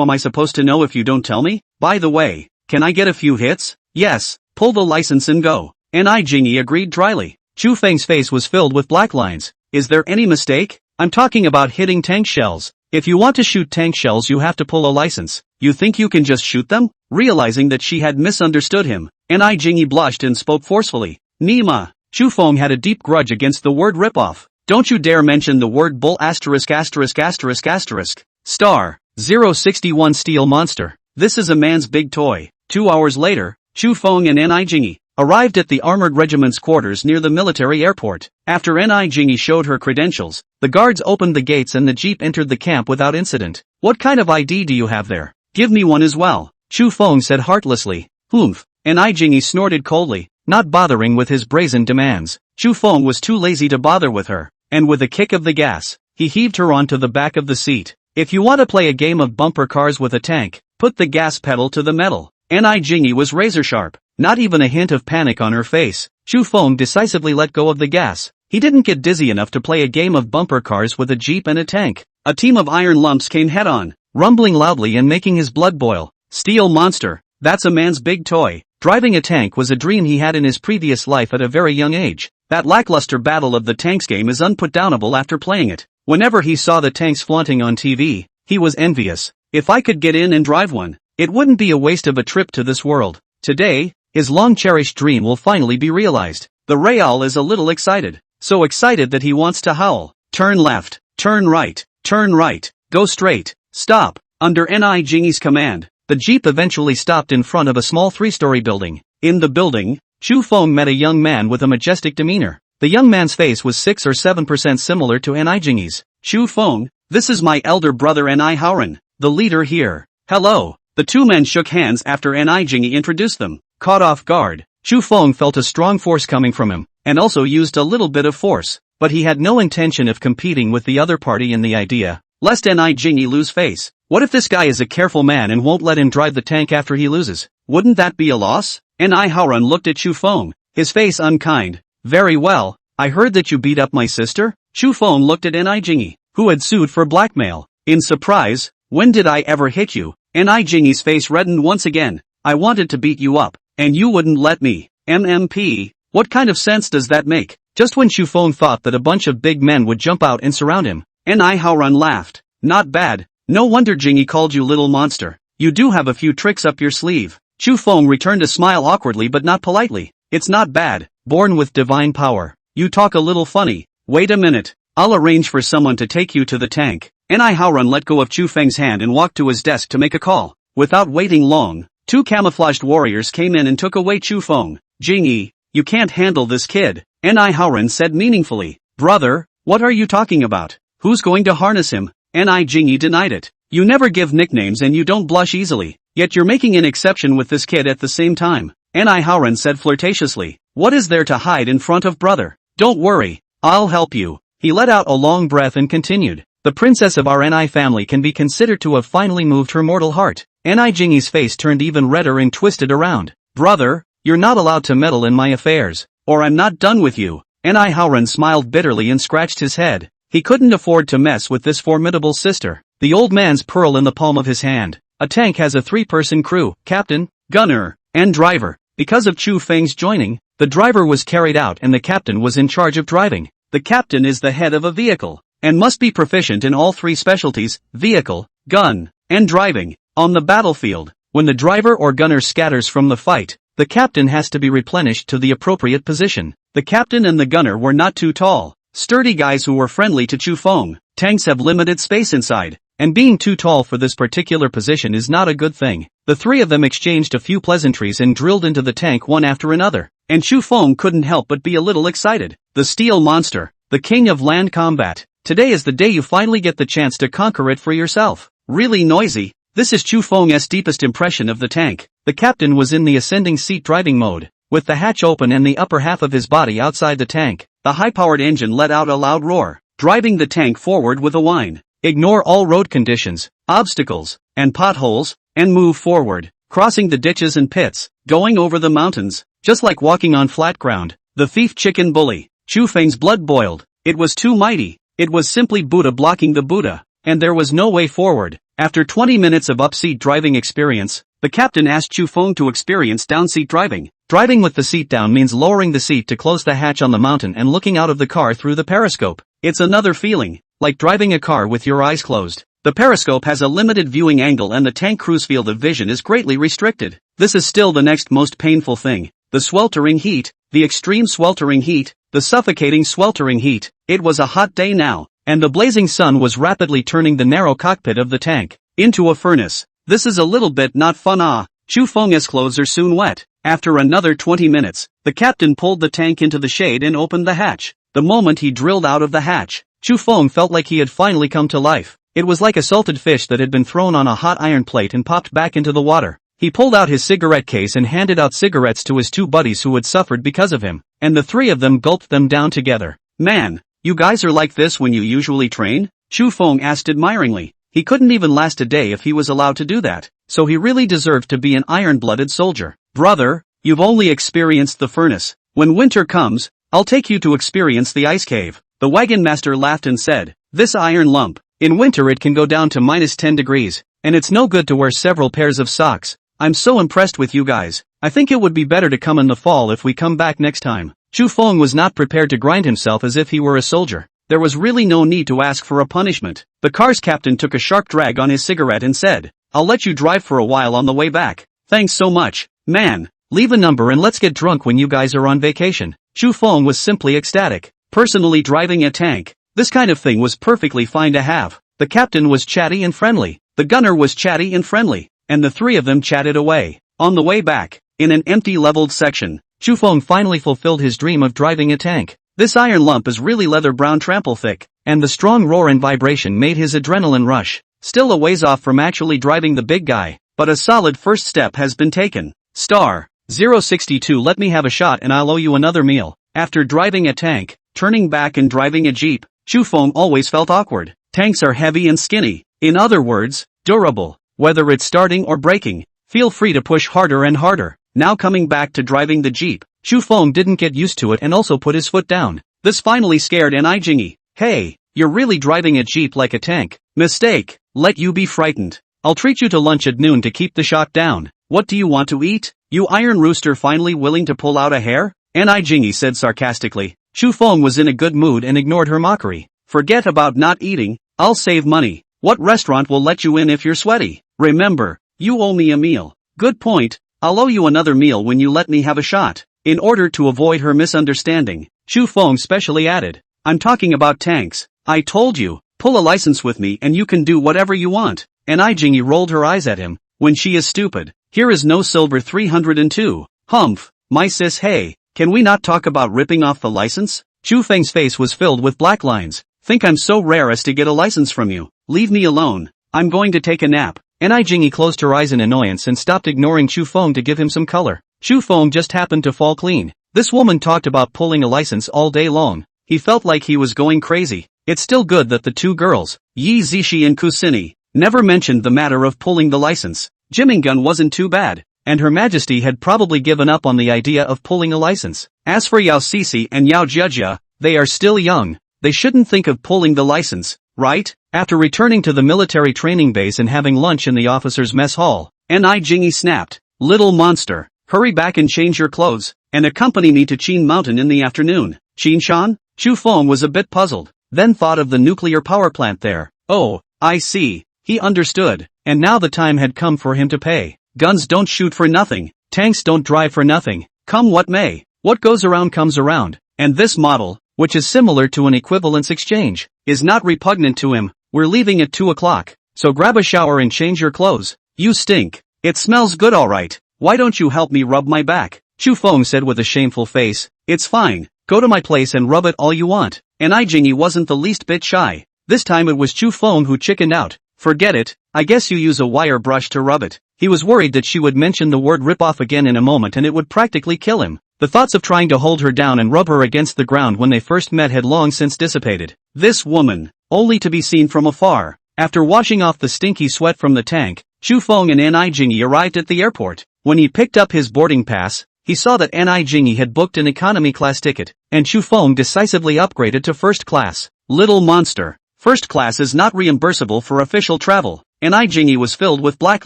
am I supposed to know if you don't tell me? By the way, can I get a few hits?" "Yes, pull the license and go." And Jingy agreed dryly. Chu Feng's face was filled with black lines. "Is there any mistake? I'm talking about hitting tank shells. If you want to shoot tank shells you have to pull a license. You think you can just shoot them?" Realizing that she had misunderstood him, and Jingy blushed and spoke forcefully. "Nima." Chu Feng had a deep grudge against the word ripoff. Don't you dare mention the word bull asterisk asterisk asterisk asterisk. Star 061 Steel Monster. This is a man's big toy. 2 hours later, Chu Feng and Ni Jingyi arrived at the armored regiment's quarters near the military airport. After Ni Jingyi showed her credentials, the guards opened the gates and the jeep entered the camp without incident. What kind of ID do you have there? Give me one as well, Chu Feng said heartlessly. Humph. Ni Jingyi snorted coldly, not bothering with his brazen demands. Chu Feng was too lazy to bother with her, and with a kick of the gas, he heaved her onto the back of the seat. If you want to play a game of bumper cars with a tank, put the gas pedal to the metal. Ni Jingyi was razor sharp, not even a hint of panic on her face. Chu Feng decisively let go of the gas. He didn't get dizzy enough to play a game of bumper cars with a jeep and a tank. A team of iron lumps came head-on, rumbling loudly and making his blood boil. Steel Monster, that's a man's big toy. Driving a tank was a dream he had in his previous life at a very young age. That lackluster Battle of the Tanks game is unputdownable after playing it. Whenever he saw the tanks flaunting on TV, he was envious. If I could get in and drive one, it wouldn't be a waste of a trip to this world. Today, his long-cherished dream will finally be realized. The Real is a little excited. So excited that he wants to howl. Turn left, turn right, go straight, stop. Under Ni Jingyi's command, the jeep eventually stopped in front of a small 3-story building. In the building, Chu Feng met a young man with a majestic demeanor. The young man's face was 6 or 7% similar to Ni Jingyi's. Chu Feng, this is my elder brother Ni Hauran, the leader here. Hello. The two men shook hands after Ni Jingyi introduced them. Caught off guard, Chu Feng felt a strong force coming from him, and also used a little bit of force, but he had no intention of competing with the other party in the idea, lest Ni Jingyi lose face. What if this guy is a careful man and won't let him drive the tank after he loses? Wouldn't that be a loss? Ni Hauran looked at Chu Feng, his face unkind. Very well, I heard that you beat up my sister? Chu Feng looked at Ni Jingyi, who had sued for blackmail. In surprise, when did I ever hit you? Ni Jingyi's face reddened once again. I wanted to beat you up, and you wouldn't let me. MMP, what kind of sense does that make? Just when Chu Feng thought that a bunch of big men would jump out and surround him, Ni Hauran laughed. Not bad. No wonder Jingyi called you little monster. You do have a few tricks up your sleeve. Chu Feng returned a smile awkwardly but not politely. It's not bad. Born with divine power. You talk a little funny. Wait a minute. I'll arrange for someone to take you to the tank. Ni Hauran let go of Chu Feng's hand and walked to his desk to make a call. Without waiting long, 2 camouflaged warriors came in and took away Chu Feng. Jingyi, you can't handle this kid, Ni Hauran said meaningfully. Brother, what are you talking about? Who's going to harness him? Ni Jingyi denied it. You never give nicknames and you don't blush easily, yet you're making an exception with this kid at the same time. Ni Hauran said flirtatiously. What is there to hide in front of brother? Don't worry, I'll help you. He let out a long breath and continued. The princess of our Ni family can be considered to have finally moved her mortal heart. Ni Jingyi's face turned even redder and twisted around. Brother, you're not allowed to meddle in my affairs, or I'm not done with you. Ni Hauran smiled bitterly and scratched his head. He couldn't afford to mess with this formidable sister. The old man's pearl in the palm of his hand. A tank has a 3-person crew, captain, gunner, and driver. Because of Chu Feng's joining, the driver was carried out and the captain was in charge of driving. The captain is the head of a vehicle, and must be proficient in all 3 specialties, vehicle, gun, and driving. On the battlefield, when the driver or gunner scatters from the fight, the captain has to be replenished to the appropriate position. The captain and the gunner were not too tall, sturdy guys who were friendly to Chu Feng. Tanks have limited space inside, and being too tall for this particular position is not a good thing. The 3 of them exchanged a few pleasantries and drilled into the tank one after another, and Chu Feng couldn't help but be a little excited. The Steel Monster, the king of land combat. Today is the day you finally get the chance to conquer it for yourself. Really noisy. This is Chu Feng's deepest impression of the tank. The captain was in the ascending seat driving mode, with the hatch open and the upper half of his body outside the tank. The high-powered engine let out a loud roar, driving the tank forward with a whine. Ignore all road conditions, obstacles, and potholes, and move forward, crossing the ditches and pits, going over the mountains, just like walking on flat ground. The thief chicken bully. Chu Feng's blood boiled. It was too mighty. It was simply Buddha blocking the Buddha, and there was no way forward. After 20 minutes of upseat driving experience, the captain asked Chu Feng to experience downseat driving. Driving with the seat down means lowering the seat to close the hatch on the mountain and looking out of the car through the periscope. It's another feeling, like driving a car with your eyes closed. The periscope has a limited viewing angle and the tank crew's field of vision is greatly restricted. This is still the next most painful thing. The sweltering heat, the extreme sweltering heat. the suffocating sweltering heat. It was a hot day now, and the blazing sun was rapidly turning the narrow cockpit of the tank into a furnace. This is a little bit not fun. Chu Feng's clothes are soon wet. After another 20 minutes, the captain pulled the tank into the shade and opened the hatch. The moment he drilled out of the hatch, Chu Feng felt like he had finally come to life. It was like a salted fish that had been thrown on a hot iron plate and popped back into the water. He pulled out his cigarette case and handed out cigarettes to his two buddies who had suffered because of him, and the three of them gulped them down together. Man, you guys are like this when you usually train? Chu Feng asked admiringly. He couldn't even last a day if he was allowed to do that, so he really deserved to be an iron-blooded soldier. Brother, you've only experienced the furnace. When winter comes, I'll take you to experience the ice cave. The wagon master laughed and said, this iron lump, in winter it can go down to -10 degrees, and it's no good to wear several pairs of socks. I'm so impressed with you guys. I think it would be better to come in the fall if we come back next time. Chu Feng was not prepared to grind himself as if he were a soldier. There was really no need to ask for a punishment. The car's captain took a sharp drag on his cigarette and said, I'll let you drive for a while on the way back. Thanks so much, man. Leave a number and let's get drunk when you guys are on vacation. Chu Feng was simply ecstatic. Personally driving a tank, this kind of thing was perfectly fine to have. The captain was chatty and friendly. The gunner was chatty and friendly. And the three of them chatted away. On the way back, in an empty leveled section, Chu Feng finally fulfilled his dream of driving a tank. This iron lump is really leather brown trample thick, and the strong roar and vibration made his adrenaline rush. Still a ways off from actually driving the big guy, but a solid first step has been taken. Star 062 let me have a shot and I'll owe you another meal. After driving a tank, turning back and driving a jeep, Chu Feng always felt awkward. Tanks are heavy and skinny. In other words, durable. Whether it's starting or braking, feel free to push harder and harder. Now coming back to driving the jeep, Chu Feng didn't get used to it and also put his foot down. This finally scared An Jingy. Hey, you're really driving a jeep like a tank. Mistake. Let you be frightened. I'll treat you to lunch at noon to keep the shock down. What do you want to eat? You iron rooster finally willing to pull out a hair? An Jingy said sarcastically. Chu Feng was in a good mood and ignored her mockery. Forget about not eating, I'll save money. What restaurant will let you in if you're sweaty? Remember, you owe me a meal. Good point, I'll owe you another meal when you let me have a shot. In order to avoid her misunderstanding, Chu Feng specially added, I'm talking about tanks. I told you, pull a license with me and you can do whatever you want. An Jingy rolled her eyes at him. When she is stupid, here is no silver 302. Humph, my sis hey, can we not talk about ripping off the license? Chu Feng's face was filled with black lines. Think I'm so rare as to get a license from you? Leave me alone. I'm going to take a nap. An Jingy closed her eyes in annoyance and stopped ignoring Chu Feng to give him some color. Chu Feng just happened to fall clean. This woman talked about pulling a license all day long. He felt like he was going crazy. It's still good that the two girls, Yi Zishi and Kusini, never mentioned the matter of pulling the license. Jimingun wasn't too bad, and Her Majesty had probably given up on the idea of pulling a license. As for Yao Sisi and Yao Jiajia, they are still young. They shouldn't think of pulling the license, right? After returning to the military training base and having lunch in the officers' mess hall, An Jingy snapped, Little monster, hurry back and change your clothes, and accompany me to Qin Mountain in the afternoon. Qinshan? Chu Feng was a bit puzzled, then thought of the nuclear power plant there. Oh, I see. He understood, and now the time had come for him to pay. Guns don't shoot for nothing, tanks don't drive for nothing. Come what may, what goes around comes around, and this model, which is similar to an equivalence exchange, is not repugnant to him. We're leaving at 2 o'clock, so grab a shower and change your clothes. You stink. It smells good alright. Why don't you help me rub my back? Chu Feng said with a shameful face. It's fine, go to my place and rub it all you want. An Jingy wasn't the least bit shy. This time it was Chu Feng who chickened out. Forget it, I guess you use a wire brush to rub it. He was worried that she would mention the word rip off again in a moment and it would practically kill him. The thoughts of trying to hold her down and rub her against the ground when they first met had long since dissipated. This woman, only to be seen from afar. After washing off the stinky sweat from the tank, Chu Feng and An Jingy arrived at the airport. When he picked up his boarding pass, he saw that An Jingy had booked an economy class ticket, and Chu Feng decisively upgraded to first class. Little monster. First class is not reimbursable for official travel. An Jingy was filled with black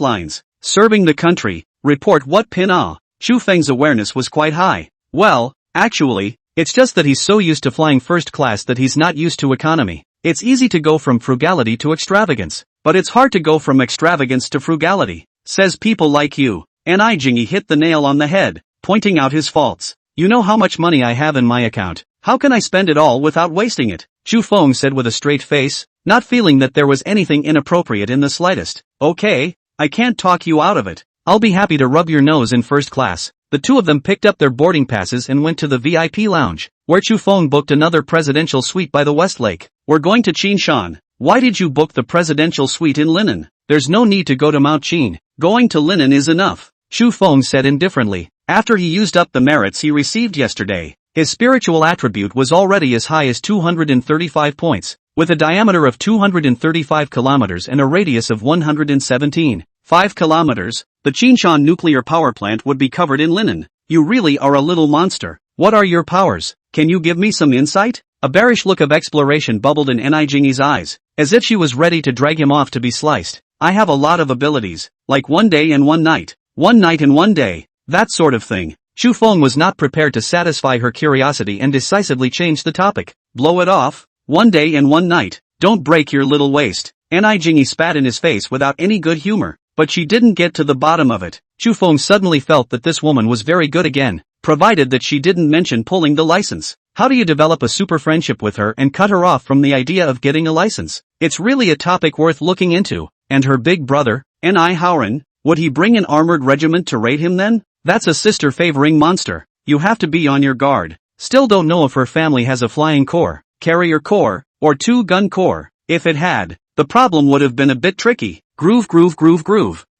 lines. Serving the country, report what pin ah. Chu Feng's awareness was quite high. Well, actually, it's just that he's so used to flying first class that he's not used to economy. It's easy to go from frugality to extravagance, but it's hard to go from extravagance to frugality. Says people like you. An Jingy hit the nail on the head, pointing out his faults. You know how much money I have in my account. How can I spend it all without wasting it? Chu Feng said with a straight face, not feeling that there was anything inappropriate in the slightest. Okay, I can't talk you out of it. I'll be happy to rub your nose in first class. The two of them picked up their boarding passes and went to the VIP lounge, where Chu Feng booked another presidential suite by the Westlake. We're going to Qinshan. Why did you book the presidential suite in linen? There's no need to go to Mount Qin. Going to linen is enough, Chu Feng said indifferently. After he used up the merits he received yesterday, his spiritual attribute was already as high as 235 points, with a diameter of 235 kilometers and a radius of 117.5 kilometers, the Qinshan nuclear power plant would be covered in linen. You really are a little monster. What are your powers? Can you give me some insight? A bearish look of exploration bubbled in Jingyi's eyes, as if she was ready to drag him off to be sliced. I have a lot of abilities, like 1 day and 1 night. 1 night and 1 day. That sort of thing. Chu Feng was not prepared to satisfy her curiosity and decisively changed the topic. Blow it off. 1 day and 1 night. Don't break your little waist. Jingyi spat in his face without any good humor, but she didn't get to the bottom of it. Chu Feng suddenly felt that this woman was very good again, provided that she didn't mention pulling the license. How do you develop a super friendship with her and cut her off from the idea of getting a license? It's really a topic worth looking into. And her big brother, Howren, would he bring an armored regiment to raid him then? That's a sister-favoring monster. You have to be on your guard. Still don't know if her family has a flying corps, carrier corps, or 2-gun corps. If it had, the problem would have been a bit tricky. Groove.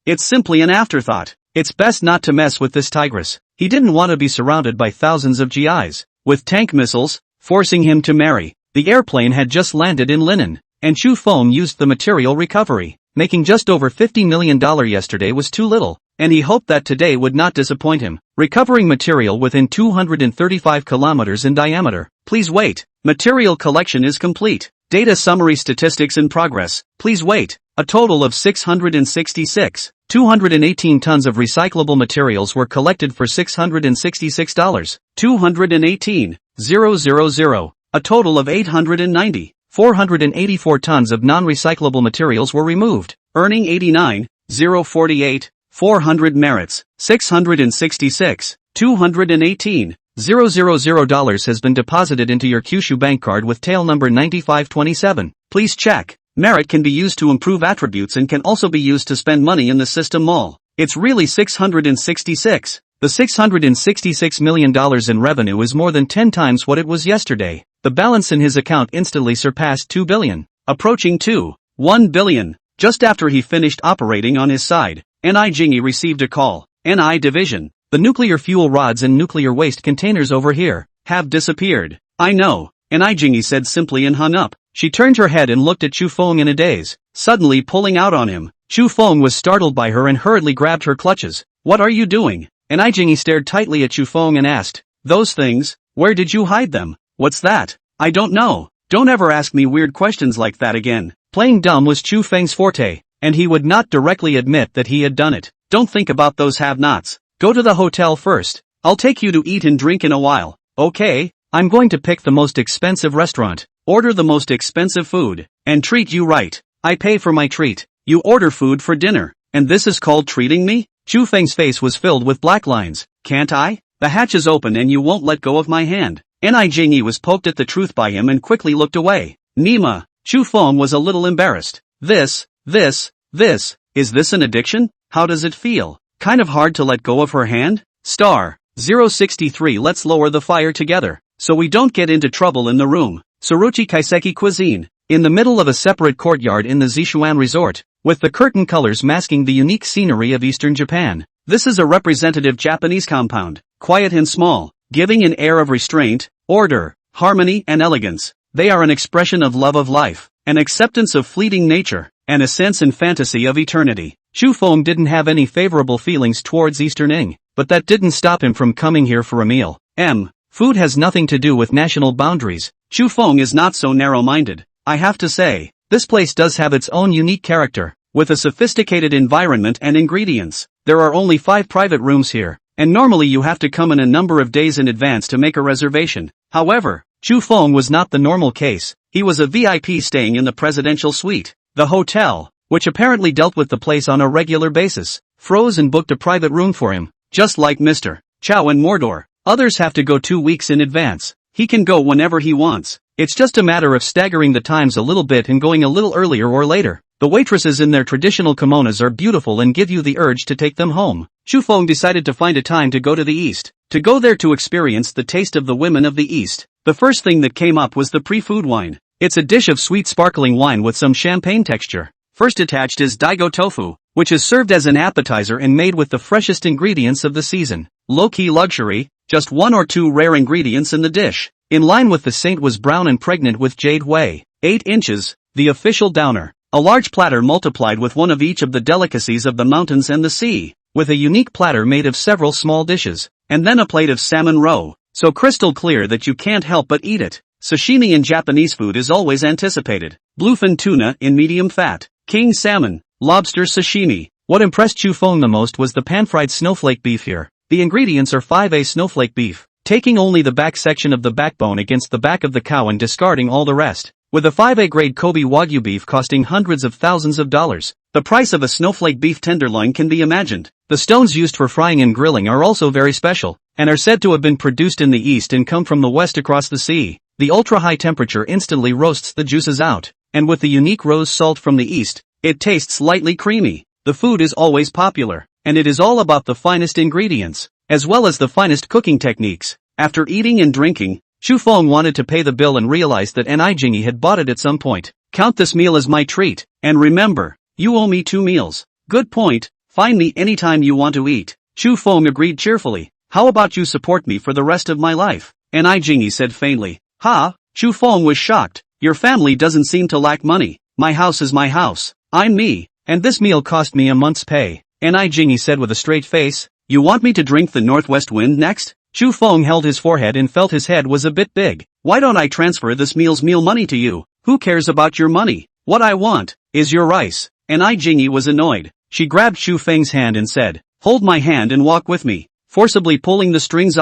It's simply an afterthought. It's best not to mess with this tigress. He didn't want to be surrounded by thousands of GIs, with tank missiles, forcing him to marry. The airplane had just landed in linen, and Chu Feng used the material recovery. Making just over $50 million yesterday was too little, and he hoped that today would not disappoint him. Recovering material within 235 kilometers in diameter. Please wait. Material collection is complete. Data summary statistics in progress. Please wait. A total of 666. 218 tons of recyclable materials were collected for $666. 218,000. A total of 890. 484 tons of non-recyclable materials were removed, earning 89,048, 400 merits, 666, 218,000 dollars has been deposited into your Kyushu bank card with tail number 9527. Please check. Merit can be used to improve attributes and can also be used to spend money in the system mall. It's really 666. The $666 million in revenue is more than 10 times what it was yesterday. The balance in his account instantly surpassed 2 billion, approaching 1 billion. Just after he finished operating on his side, Jingyi received a call. NI Division, the nuclear fuel rods and nuclear waste containers over here have disappeared. I know, Jingyi said simply and hung up. She turned her head and looked at Chu Feng in a daze, suddenly pulling out on him. Chu Feng was startled by her and hurriedly grabbed her clutches. What are you doing? Jingyi stared tightly at Chu Feng and asked, those things, where did you hide them? What's that? I don't know. Don't ever ask me weird questions like that again. Playing dumb was Chu Feng's forte, and he would not directly admit that he had done it. Don't think about those have-nots. Go to the hotel first. I'll take you to eat and drink in a while. Okay, I'm going to pick the most expensive restaurant, order the most expensive food, and treat you right. I pay for my treat. You order food for dinner, and this is called treating me? Chu Feng's face was filled with black lines. Can't I? The hatch is open and you won't let go of my hand. Jingyi was poked at the truth by him and quickly looked away. Nima. Chu Feng was a little embarrassed. Is this an addiction? How does it feel? Kind of hard to let go of her hand? Star 063. Let's lower the fire together, so we don't get into trouble in the room. Suruchi Kaiseki Cuisine. In the middle of a separate courtyard in the Zishuan Resort, with the curtain colors masking the unique scenery of Eastern Japan. This is a representative Japanese compound, quiet and small, giving an air of restraint, order, harmony and elegance. They are an expression of love of life, an acceptance of fleeting nature, and a sense and fantasy of eternity. Chu Feng didn't have any favorable feelings towards Eastern Ing, but that didn't stop him from coming here for a meal. Food has nothing to do with national boundaries. Chu Feng is not so narrow-minded. I have to say, this place does have its own unique character, with a sophisticated environment and ingredients. There are only 5 private rooms here, and normally you have to come in a number of days in advance to make a reservation. However, Chu Feng was not the normal case. He was a VIP staying in the presidential suite. The hotel, which apparently dealt with the place on a regular basis, froze and booked a private room for him, just like Mr. Chow in Mordor. Others have to go 2 weeks in advance. He can go whenever he wants. It's just a matter of staggering the times a little bit and going a little earlier or later. The waitresses in their traditional kimonos are beautiful and give you the urge to take them home. Chu Feng decided to find a time to go to the East. To go there to experience the taste of the women of the East. The first thing that came up was the pre-food wine. It's a dish of sweet sparkling wine with some champagne texture. First attached is daigo tofu, which is served as an appetizer and made with the freshest ingredients of the season. Low-key luxury, just 1 or 2 rare ingredients in the dish. In line with the saint was brown and pregnant with jade whey. 8 inches, the official downer. A large platter multiplied with one of each of the delicacies of the mountains and the sea, with a unique platter made of several small dishes, and then a plate of salmon roe, so crystal clear that you can't help but eat it. Sashimi in Japanese food is always anticipated. Bluefin tuna in medium fat, king salmon, lobster sashimi. What impressed Chu Feng the most was the pan-fried snowflake beef here. The ingredients are 5A snowflake beef, taking only the back section of the backbone against the back of the cow and discarding all the rest. With a 5A grade Kobe Wagyu beef costing hundreds of thousands of dollars, the price of a snowflake beef tenderloin can be imagined. The stones used for frying and grilling are also very special, and are said to have been produced in the East and come from the West across the sea. The ultra-high temperature instantly roasts the juices out, and with the unique rose salt from the East, it tastes lightly creamy. The food is always popular, and it is all about the finest ingredients, as well as the finest cooking techniques. After eating and drinking, Chu Feng wanted to pay the bill and realized that Jingy had bought it at some point. Count this meal as my treat, and remember, you owe me 2 meals. Good point, find me anytime you want to eat. Chu Feng agreed cheerfully. How about you support me for the rest of my life? Jingy said faintly. Ha, Chu Feng was shocked. Your family doesn't seem to lack money. My house is my house. I'm me, and this meal cost me a month's pay. Jingy said with a straight face. You want me to drink the northwest wind next? Chu Feng held his forehead and felt his head was a bit big. Why don't I transfer this meal's meal money to you? Who cares about your money? What I want is your rice. Jingy was annoyed. She grabbed Chu Feng's hand and said, hold my hand and walk with me, forcibly pulling the strings.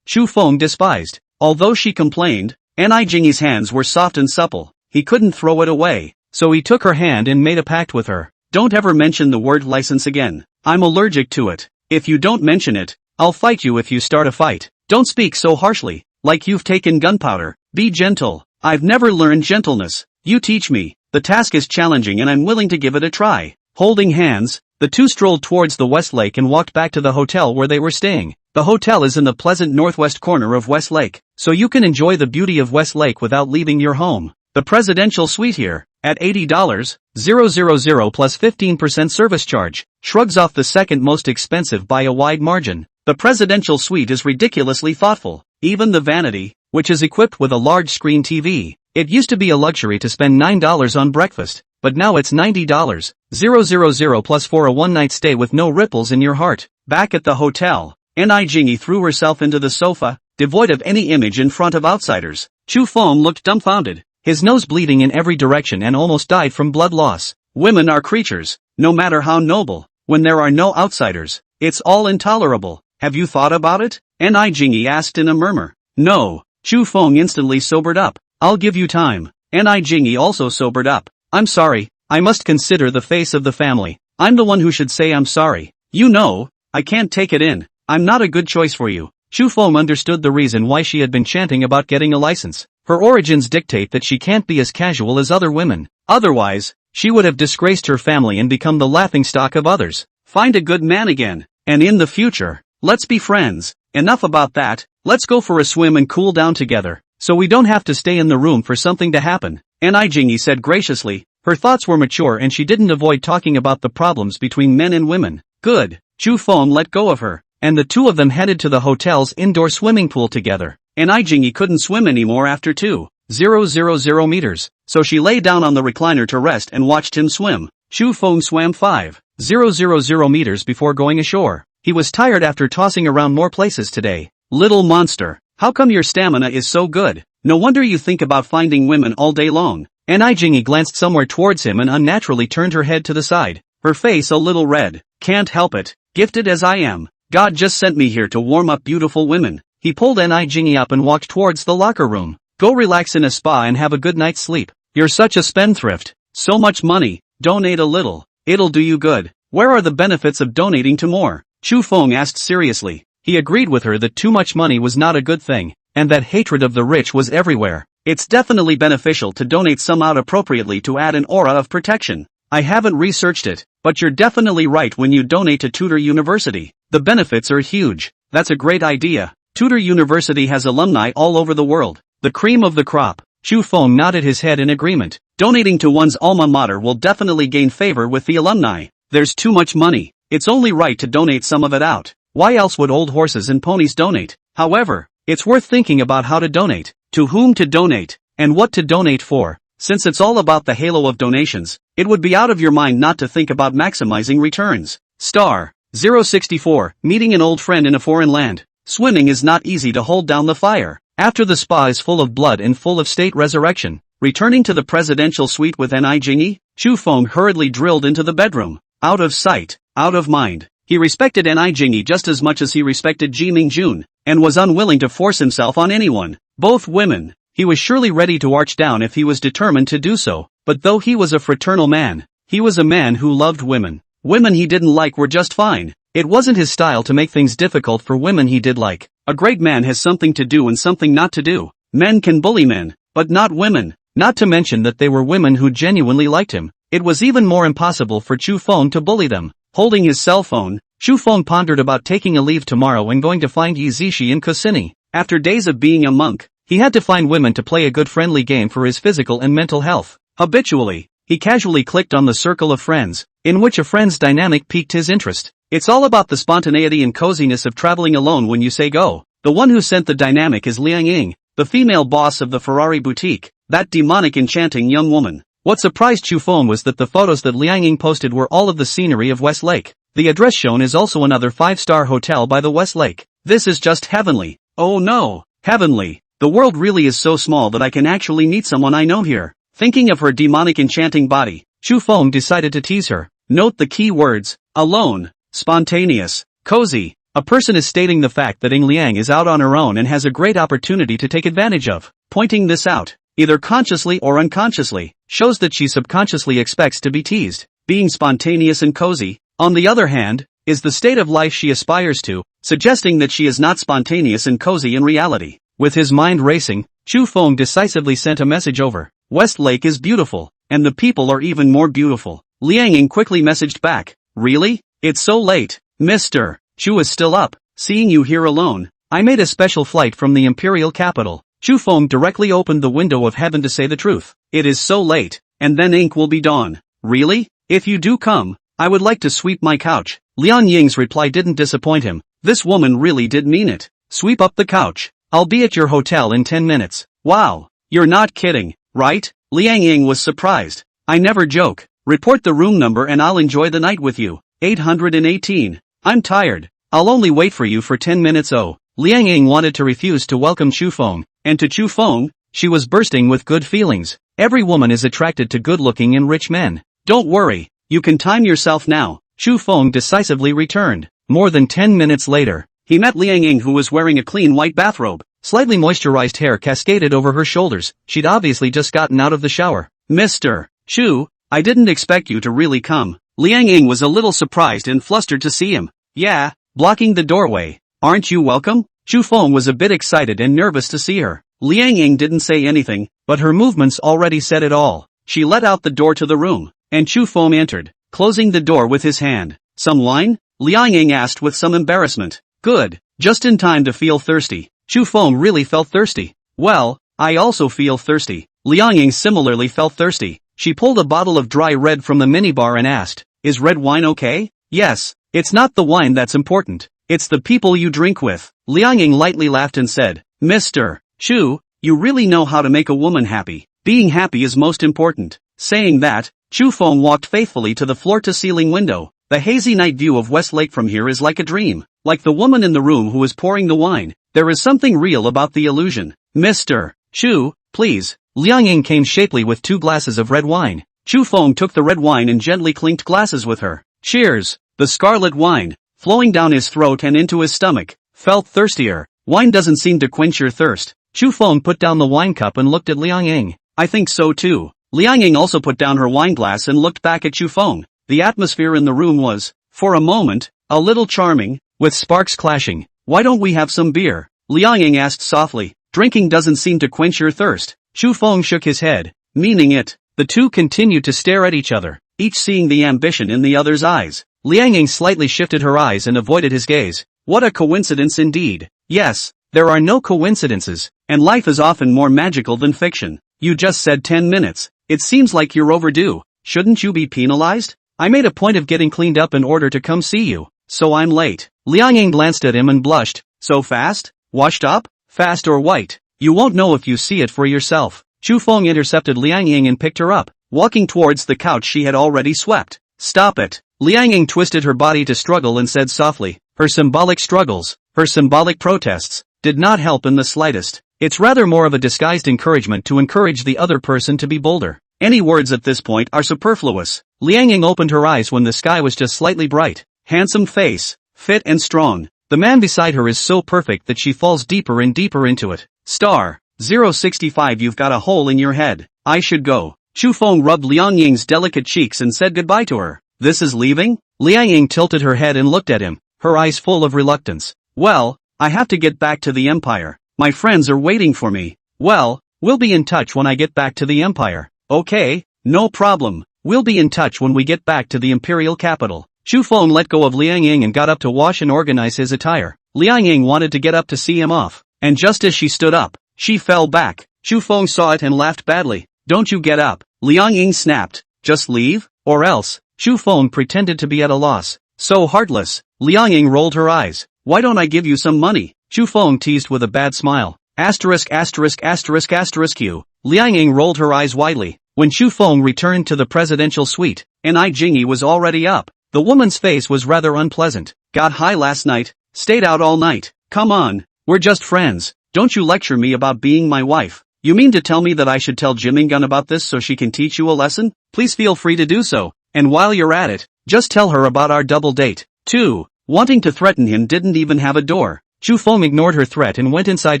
Chu Feng despised. Although she complained, Jingy's hands were soft and supple. He couldn't throw it away, so he took her hand and made a pact with her. Don't ever mention the word license again. I'm allergic to it. If you don't mention it, I'll fight you if you start a fight. Don't speak so harshly, like you've taken gunpowder. Be gentle. I've never learned gentleness. You teach me. The task is challenging and I'm willing to give it a try. Holding hands, the two strolled towards the West Lake and walked back to the hotel where they were staying. The hotel is in the pleasant northwest corner of West Lake, so you can enjoy the beauty of West Lake without leaving your home. The presidential suite here, at $80,000 plus 15% service charge, shrugs off the second most expensive by a wide margin. The presidential suite is ridiculously thoughtful. Even the vanity, which is equipped with a large screen TV. It used to be a luxury to spend $9 on breakfast, but now it's $90,000 plus for a one-night stay with no ripples in your heart. Back at the hotel, Jingy threw herself into the sofa, devoid of any image in front of outsiders. Chu Feng looked dumbfounded, his nose bleeding in every direction and almost died from blood loss. Women are creatures, no matter how noble. When there are no outsiders, it's all intolerable. Have you thought about it? Jingy asked in a murmur. No. Chu Feng instantly sobered up. I'll give you time. Jingy also sobered up. I'm sorry, I must consider the face of the family. I'm the one who should say I'm sorry. You know, I can't take it in. I'm not a good choice for you. Chu Feng understood the reason why she had been chanting about getting a license. Her origins dictate that she can't be as casual as other women. Otherwise, she would have disgraced her family and become the laughingstock of others. Find a good man again. And in the future, let's be friends. Enough about that, let's go for a swim and cool down together, so we don't have to stay in the room for something to happen. Jingy said graciously. Her thoughts were mature and she didn't avoid talking about the problems between men and women. Good. Chu Feng let go of her, and the two of them headed to the hotel's indoor swimming pool together. Jingy couldn't swim anymore after 2,000 meters, so she lay down on the recliner to rest and watched him swim. Chu Feng swam 5,000 meters before going ashore. He was tired after tossing around more places today. Little monster, how come your stamina is so good? No wonder you think about finding women all day long. Jingy glanced somewhere towards him and unnaturally turned her head to the side, her face a little red. Can't help it, gifted as I am. God just sent me here to warm up beautiful women. He pulled Jingy up and walked towards the locker room. Go relax in a spa and have a good night's sleep. You're such a spendthrift. So much money, donate a little. It'll do you good. Where are the benefits of donating to more? Chu Feng asked seriously. He agreed with her that too much money was not a good thing. and that hatred of the rich was everywhere. It's definitely beneficial to donate some out appropriately to add an aura of protection. I haven't researched it, but you're definitely right when you donate to Tudor University. The benefits are huge. That's a great idea. Tudor University has alumni all over the world. The cream of the crop. Chu Feng nodded his head in agreement. Donating to one's alma mater will definitely gain favor with the alumni. There's too much money. It's only right to donate some of it out. Why else would old horses and ponies donate? However, it's worth thinking about how to donate, to whom to donate, and what to donate for. Since it's all about the halo of donations, it would be out of your mind not to think about maximizing returns. Star 064, meeting an old friend in a foreign land. Swimming is not easy to hold down the fire. After the spa is full of blood and full of state resurrection, returning to the presidential suite with Ni Jingyi, Chu Feng hurriedly drilled into the bedroom. Out of sight, out of mind. He respected Ni Jingyi just as much as he respected Ji Mingjun, and was unwilling to force himself on anyone. Both women. He was surely ready to arch down if he was determined to do so, but though he was a fraternal man, he was a man who loved women. Women he didn't like were just fine. It wasn't his style to make things difficult for women he did like. A great man has something to do and something not to do. Men can bully men, but not women. Not to mention that they were women who genuinely liked him. It was even more impossible for Chu Feng to bully them. Holding his cell phone, Chu Feng pondered about taking a leave tomorrow and going to find Yi Zishi in Kusini. After days of being a monk, he had to find women to play a good friendly game for his physical and mental health. Habitually, he casually clicked on the circle of friends, in which a friend's dynamic piqued his interest. It's all about the spontaneity and coziness of traveling alone when you say go. The one who sent the dynamic is Liang Ying, the female boss of the Ferrari boutique, that demonic enchanting young woman. What surprised Chu Feng was that the photos that Liang Ying posted were all of the scenery of West Lake. The address shown is also another 5-star hotel by the West Lake. This is just heavenly. Oh no, heavenly. The world really is so small that I can actually meet someone I know here. Thinking of her demonic enchanting body, Chu Feng decided to tease her. Note the key words: alone, spontaneous, cozy. A person is stating the fact that Ying Liang is out on her own and has a great opportunity to take advantage of. Pointing this out, either consciously or unconsciously, shows that she subconsciously expects to be teased. Being spontaneous and cozy, on the other hand, is the state of life she aspires to, suggesting that she is not spontaneous and cozy in reality. With his mind racing, Chu Feng decisively sent a message over. West Lake is beautiful, and the people are even more beautiful. Liang Ying quickly messaged back. Really? It's so late. Mr. Chu is still up. Seeing you here alone, I made a special flight from the imperial capital. Chu Feng directly opened the window of heaven to say the truth. It is so late, and then ink will be dawn. Really? If you do come, I would like to sweep my couch. Liang Ying's reply didn't disappoint him. This woman really did mean it. Sweep up the couch. I'll be at your hotel in 10 minutes. Wow. You're not kidding, right? Liang Ying was surprised. I never joke. Report the room number and I'll enjoy the night with you. 818. I'm tired. I'll only wait for you for 10 minutes. Oh. Liang Ying wanted to refuse to welcome Chu Feng, and to Chu Feng, she was bursting with good feelings. Every woman is attracted to good-looking and rich men. Don't worry, you can time yourself now. Chu Feng decisively returned. More than 10 minutes later, he met Liang Ying, who was wearing a clean white bathrobe. Slightly moisturized hair cascaded over her shoulders. She'd obviously just gotten out of the shower. Mr. Chu, I didn't expect you to really come. Liang Ying was a little surprised and flustered to see him. Yeah, blocking the doorway. Aren't you welcome? Chu Feng was a bit excited and nervous to see her. Liang Ying didn't say anything, but her movements already said it all. She let out the door to the room, and Chu Feng entered, closing the door with his hand. Some wine? Liang Ying asked with some embarrassment. Good, just in time to feel thirsty. Chu Feng really felt thirsty. Well, I also feel thirsty. Liang Ying similarly felt thirsty. She pulled a bottle of dry red from the minibar and asked, is red wine okay? Yes, it's not the wine that's important. It's the people you drink with. Liang Ying lightly laughed and said, Mr. Chu, you really know how to make a woman happy. Being happy is most important. Saying that, Chu Feng walked faithfully to the floor-to-ceiling window. The hazy night view of West Lake from here is like a dream. Like the woman in the room who is pouring the wine, there is something real about the illusion. Mr. Chu, please. Liang Ying came shapely with 2 glasses of red wine. Chu Feng took the red wine and gently clinked glasses with her. Cheers. The scarlet wine, flowing down his throat and into his stomach, felt thirstier. Wine doesn't seem to quench your thirst. Chu Feng put down the wine cup and looked at Liang Ying. I think so too. Liang Ying also put down her wine glass and looked back at Chu Feng. The atmosphere in the room was, for a moment, a little charming, with sparks clashing. Why don't we have some beer? Liang Ying asked softly. Drinking doesn't seem to quench your thirst. Chu Feng shook his head, meaning it. The two continued to stare at each other, each seeing the ambition in the other's eyes. Liang Ying slightly shifted her eyes and avoided his gaze. What a coincidence indeed. Yes, there are no coincidences, and life is often more magical than fiction. You just said 10 minutes. It seems like you're overdue. Shouldn't you be penalized? I made a point of getting cleaned up in order to come see you, so I'm late. Liang Ying glanced at him and blushed. So fast? Washed up? Fast or white? You won't know if you see it for yourself. Chu Feng intercepted Liang Ying and picked her up, walking towards the couch she had already swept. Stop it. Liang Ying twisted her body to struggle and said softly. Her symbolic struggles, her symbolic protests, did not help in the slightest. It's rather more of a disguised encouragement to encourage the other person to be bolder. Any words at this point are superfluous. Liang Ying opened her eyes when the sky was just slightly bright. Handsome face, fit and strong. The man beside her is so perfect that she falls deeper and deeper into it. Star 065. You've got a hole in your head. I should go. Chu Feng rubbed Liang Ying's delicate cheeks and said goodbye to her. This is leaving? Liang Ying tilted her head and looked at him, her eyes full of reluctance. Well, I have to get back to the Empire. My friends are waiting for me. Well, we'll be in touch when I get back to the Empire. Okay, no problem. We'll be in touch when we get back to the Imperial capital. Chu Feng let go of Liang Ying and got up to wash and organize his attire. Liang Ying wanted to get up to see him off, and just as she stood up, she fell back. Chu Feng saw it and laughed badly. Don't you get up. Liang Ying snapped. Just leave, or else. Chu Feng pretended to be at a loss. So heartless. Liang Ying rolled her eyes. Why don't I give you some money? Chu Feng teased with a bad smile. Asterisk asterisk asterisk asterisk Q. Liang Ying rolled her eyes widely. When Chu Feng returned to the presidential suite, Jingyi was already up. The woman's face was rather unpleasant. Got high last night, stayed out all night. Come on, we're just friends. Don't you lecture me about being my wife. You mean to tell me that I should tell Jimingun about this so she can teach you a lesson? Please feel free to do so. And while you're at it, just tell her about our double date. 2. Wanting to threaten him didn't even have a door. Chu Feng ignored her threat and went inside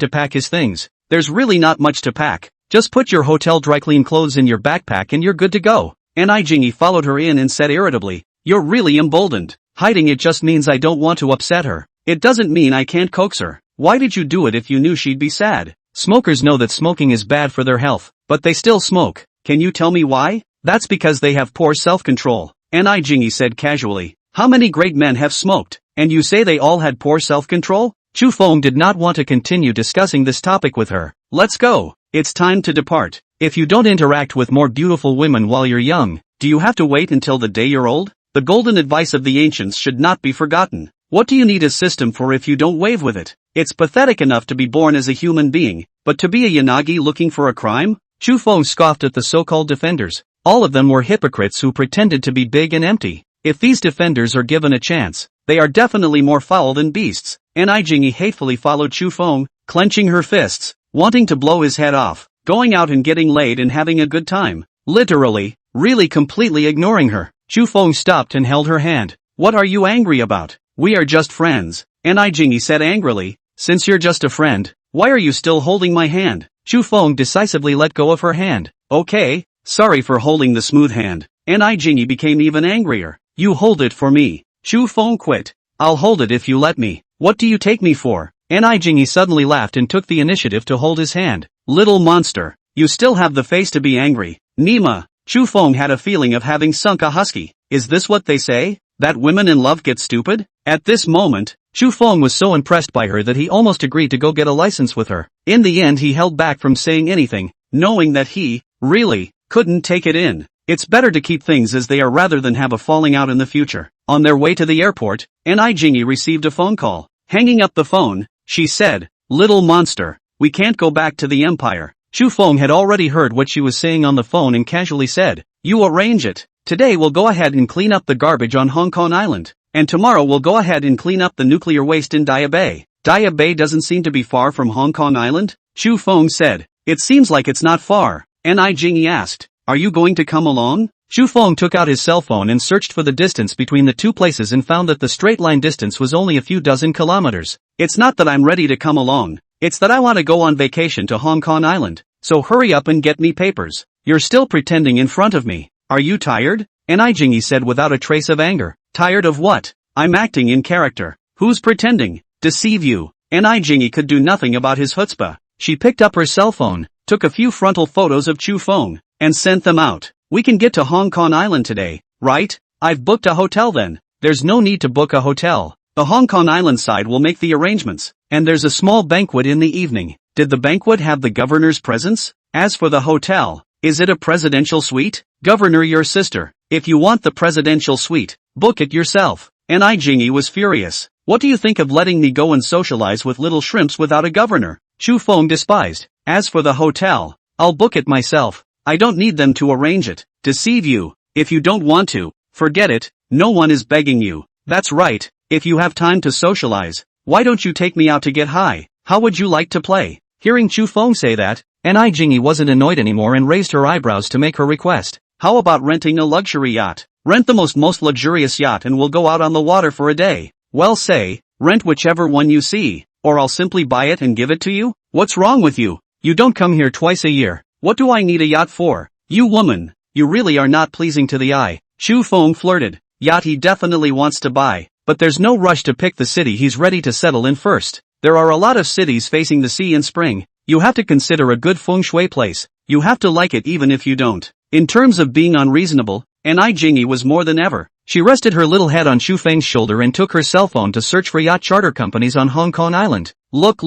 to pack his things. There's really not much to pack. Just put your hotel dry clean clothes in your backpack and you're good to go. Jingyi followed her in and said irritably, you're really emboldened. Hiding it just means I don't want to upset her. It doesn't mean I can't coax her. Why did you do it if you knew she'd be sad? Smokers know that smoking is bad for their health, but they still smoke. Can you tell me why? That's because they have poor self-control. Jingyi said casually. How many great men have smoked? And you say they all had poor self-control? Chu Feng did not want to continue discussing this topic with her. Let's go. It's time to depart. If you don't interact with more beautiful women while you're young, do you have to wait until the day you're old? The golden advice of the ancients should not be forgotten. What do you need a system for if you don't wave with it? It's pathetic enough to be born as a human being, but to be a Yanagi looking for a crime? Chu Feng scoffed at the so-called defenders. All of them were hypocrites who pretended to be big and empty. If these defenders are given a chance, they are definitely more foul than beasts. Jingyi hatefully followed Chu Feng, clenching her fists, wanting to blow his head off, going out and getting laid and having a good time. Literally, really completely ignoring her. Chu Feng stopped and held her hand. What are you angry about? We are just friends. Jingyi said angrily. Since you're just a friend, why are you still holding my hand? Chu Feng decisively let go of her hand. Okay, sorry for holding the smooth hand. Jingyi became even angrier. You hold it for me. Chu Feng quit. I'll hold it if you let me. What do you take me for? Jingyi suddenly laughed and took the initiative to hold his hand. Little monster. You still have the face to be angry. Nima. Chu Feng had a feeling of having sunk a husky. Is this what they say? That women in love get stupid? At this moment, Chu Feng was so impressed by her that he almost agreed to go get a license with her. In the end he held back from saying anything, knowing that he, really, couldn't take it in. It's better to keep things as they are rather than have a falling out in the future. On their way to the airport, Jingyi received a phone call. Hanging up the phone, she said, Little monster, we can't go back to the Empire. Chu Feng had already heard what she was saying on the phone and casually said, You arrange it. Today we'll go ahead and clean up the garbage on Hong Kong Island. And tomorrow we'll go ahead and clean up the nuclear waste in Daya Bay. Daya Bay doesn't seem to be far from Hong Kong Island? Chu Feng said. It seems like it's not far. Jingyi asked. Are you going to come along? Chu Feng took out his cell phone and searched for the distance between the two places and found that the straight line distance was only a few dozen kilometers. It's not that I'm ready to come along. It's that I want to go on vacation to Hong Kong Island. So hurry up and get me papers. You're still pretending in front of me. Are you tired? Jingyi said without a trace of anger. Tired of what? I'm acting in character. Who's pretending? Deceive you. Jingyi could do nothing about his chutzpah. She picked up her cell phone, took a few frontal photos of Chu Feng, and sent them out. We can get to Hong Kong Island today, right? I've booked a hotel then. There's no need to book a hotel. The Hong Kong Island side will make the arrangements, and there's a small banquet in the evening. Did the banquet have the governor's presence? As for the hotel, is it a presidential suite? Governor, your sister. If you want the presidential suite, book it yourself. And Jingy was furious. What do you think of letting me go and socialize with little shrimps without a governor? Chu Feng despised. As for the hotel, I'll book it myself. I don't need them to arrange it. Deceive you. If you don't want to, forget it. No one is begging you. That's right. If you have time to socialize, why don't you take me out to get high? How would you like to play? Hearing Chu Feng say that, Jingy wasn't annoyed anymore and raised her eyebrows to make her request. How about renting a luxury yacht? Rent the most luxurious yacht and we'll go out on the water for a day. Well, say, rent whichever one you see, or I'll simply buy it and give it to you? What's wrong with you? You don't come here twice a year. What do I need a yacht for? You woman, you really are not pleasing to the eye. Chu Feng flirted. Yacht he definitely wants to buy, but there's no rush to pick the city he's ready to settle in first. There are a lot of cities facing the sea in spring. You have to consider a good feng shui place. You have to like it even if you don't. In terms of being unreasonable, Jingy was more than ever. She rested her little head on Chu Feng's shoulder and took her cell phone to search for yacht charter companies on Hong Kong Island. Look.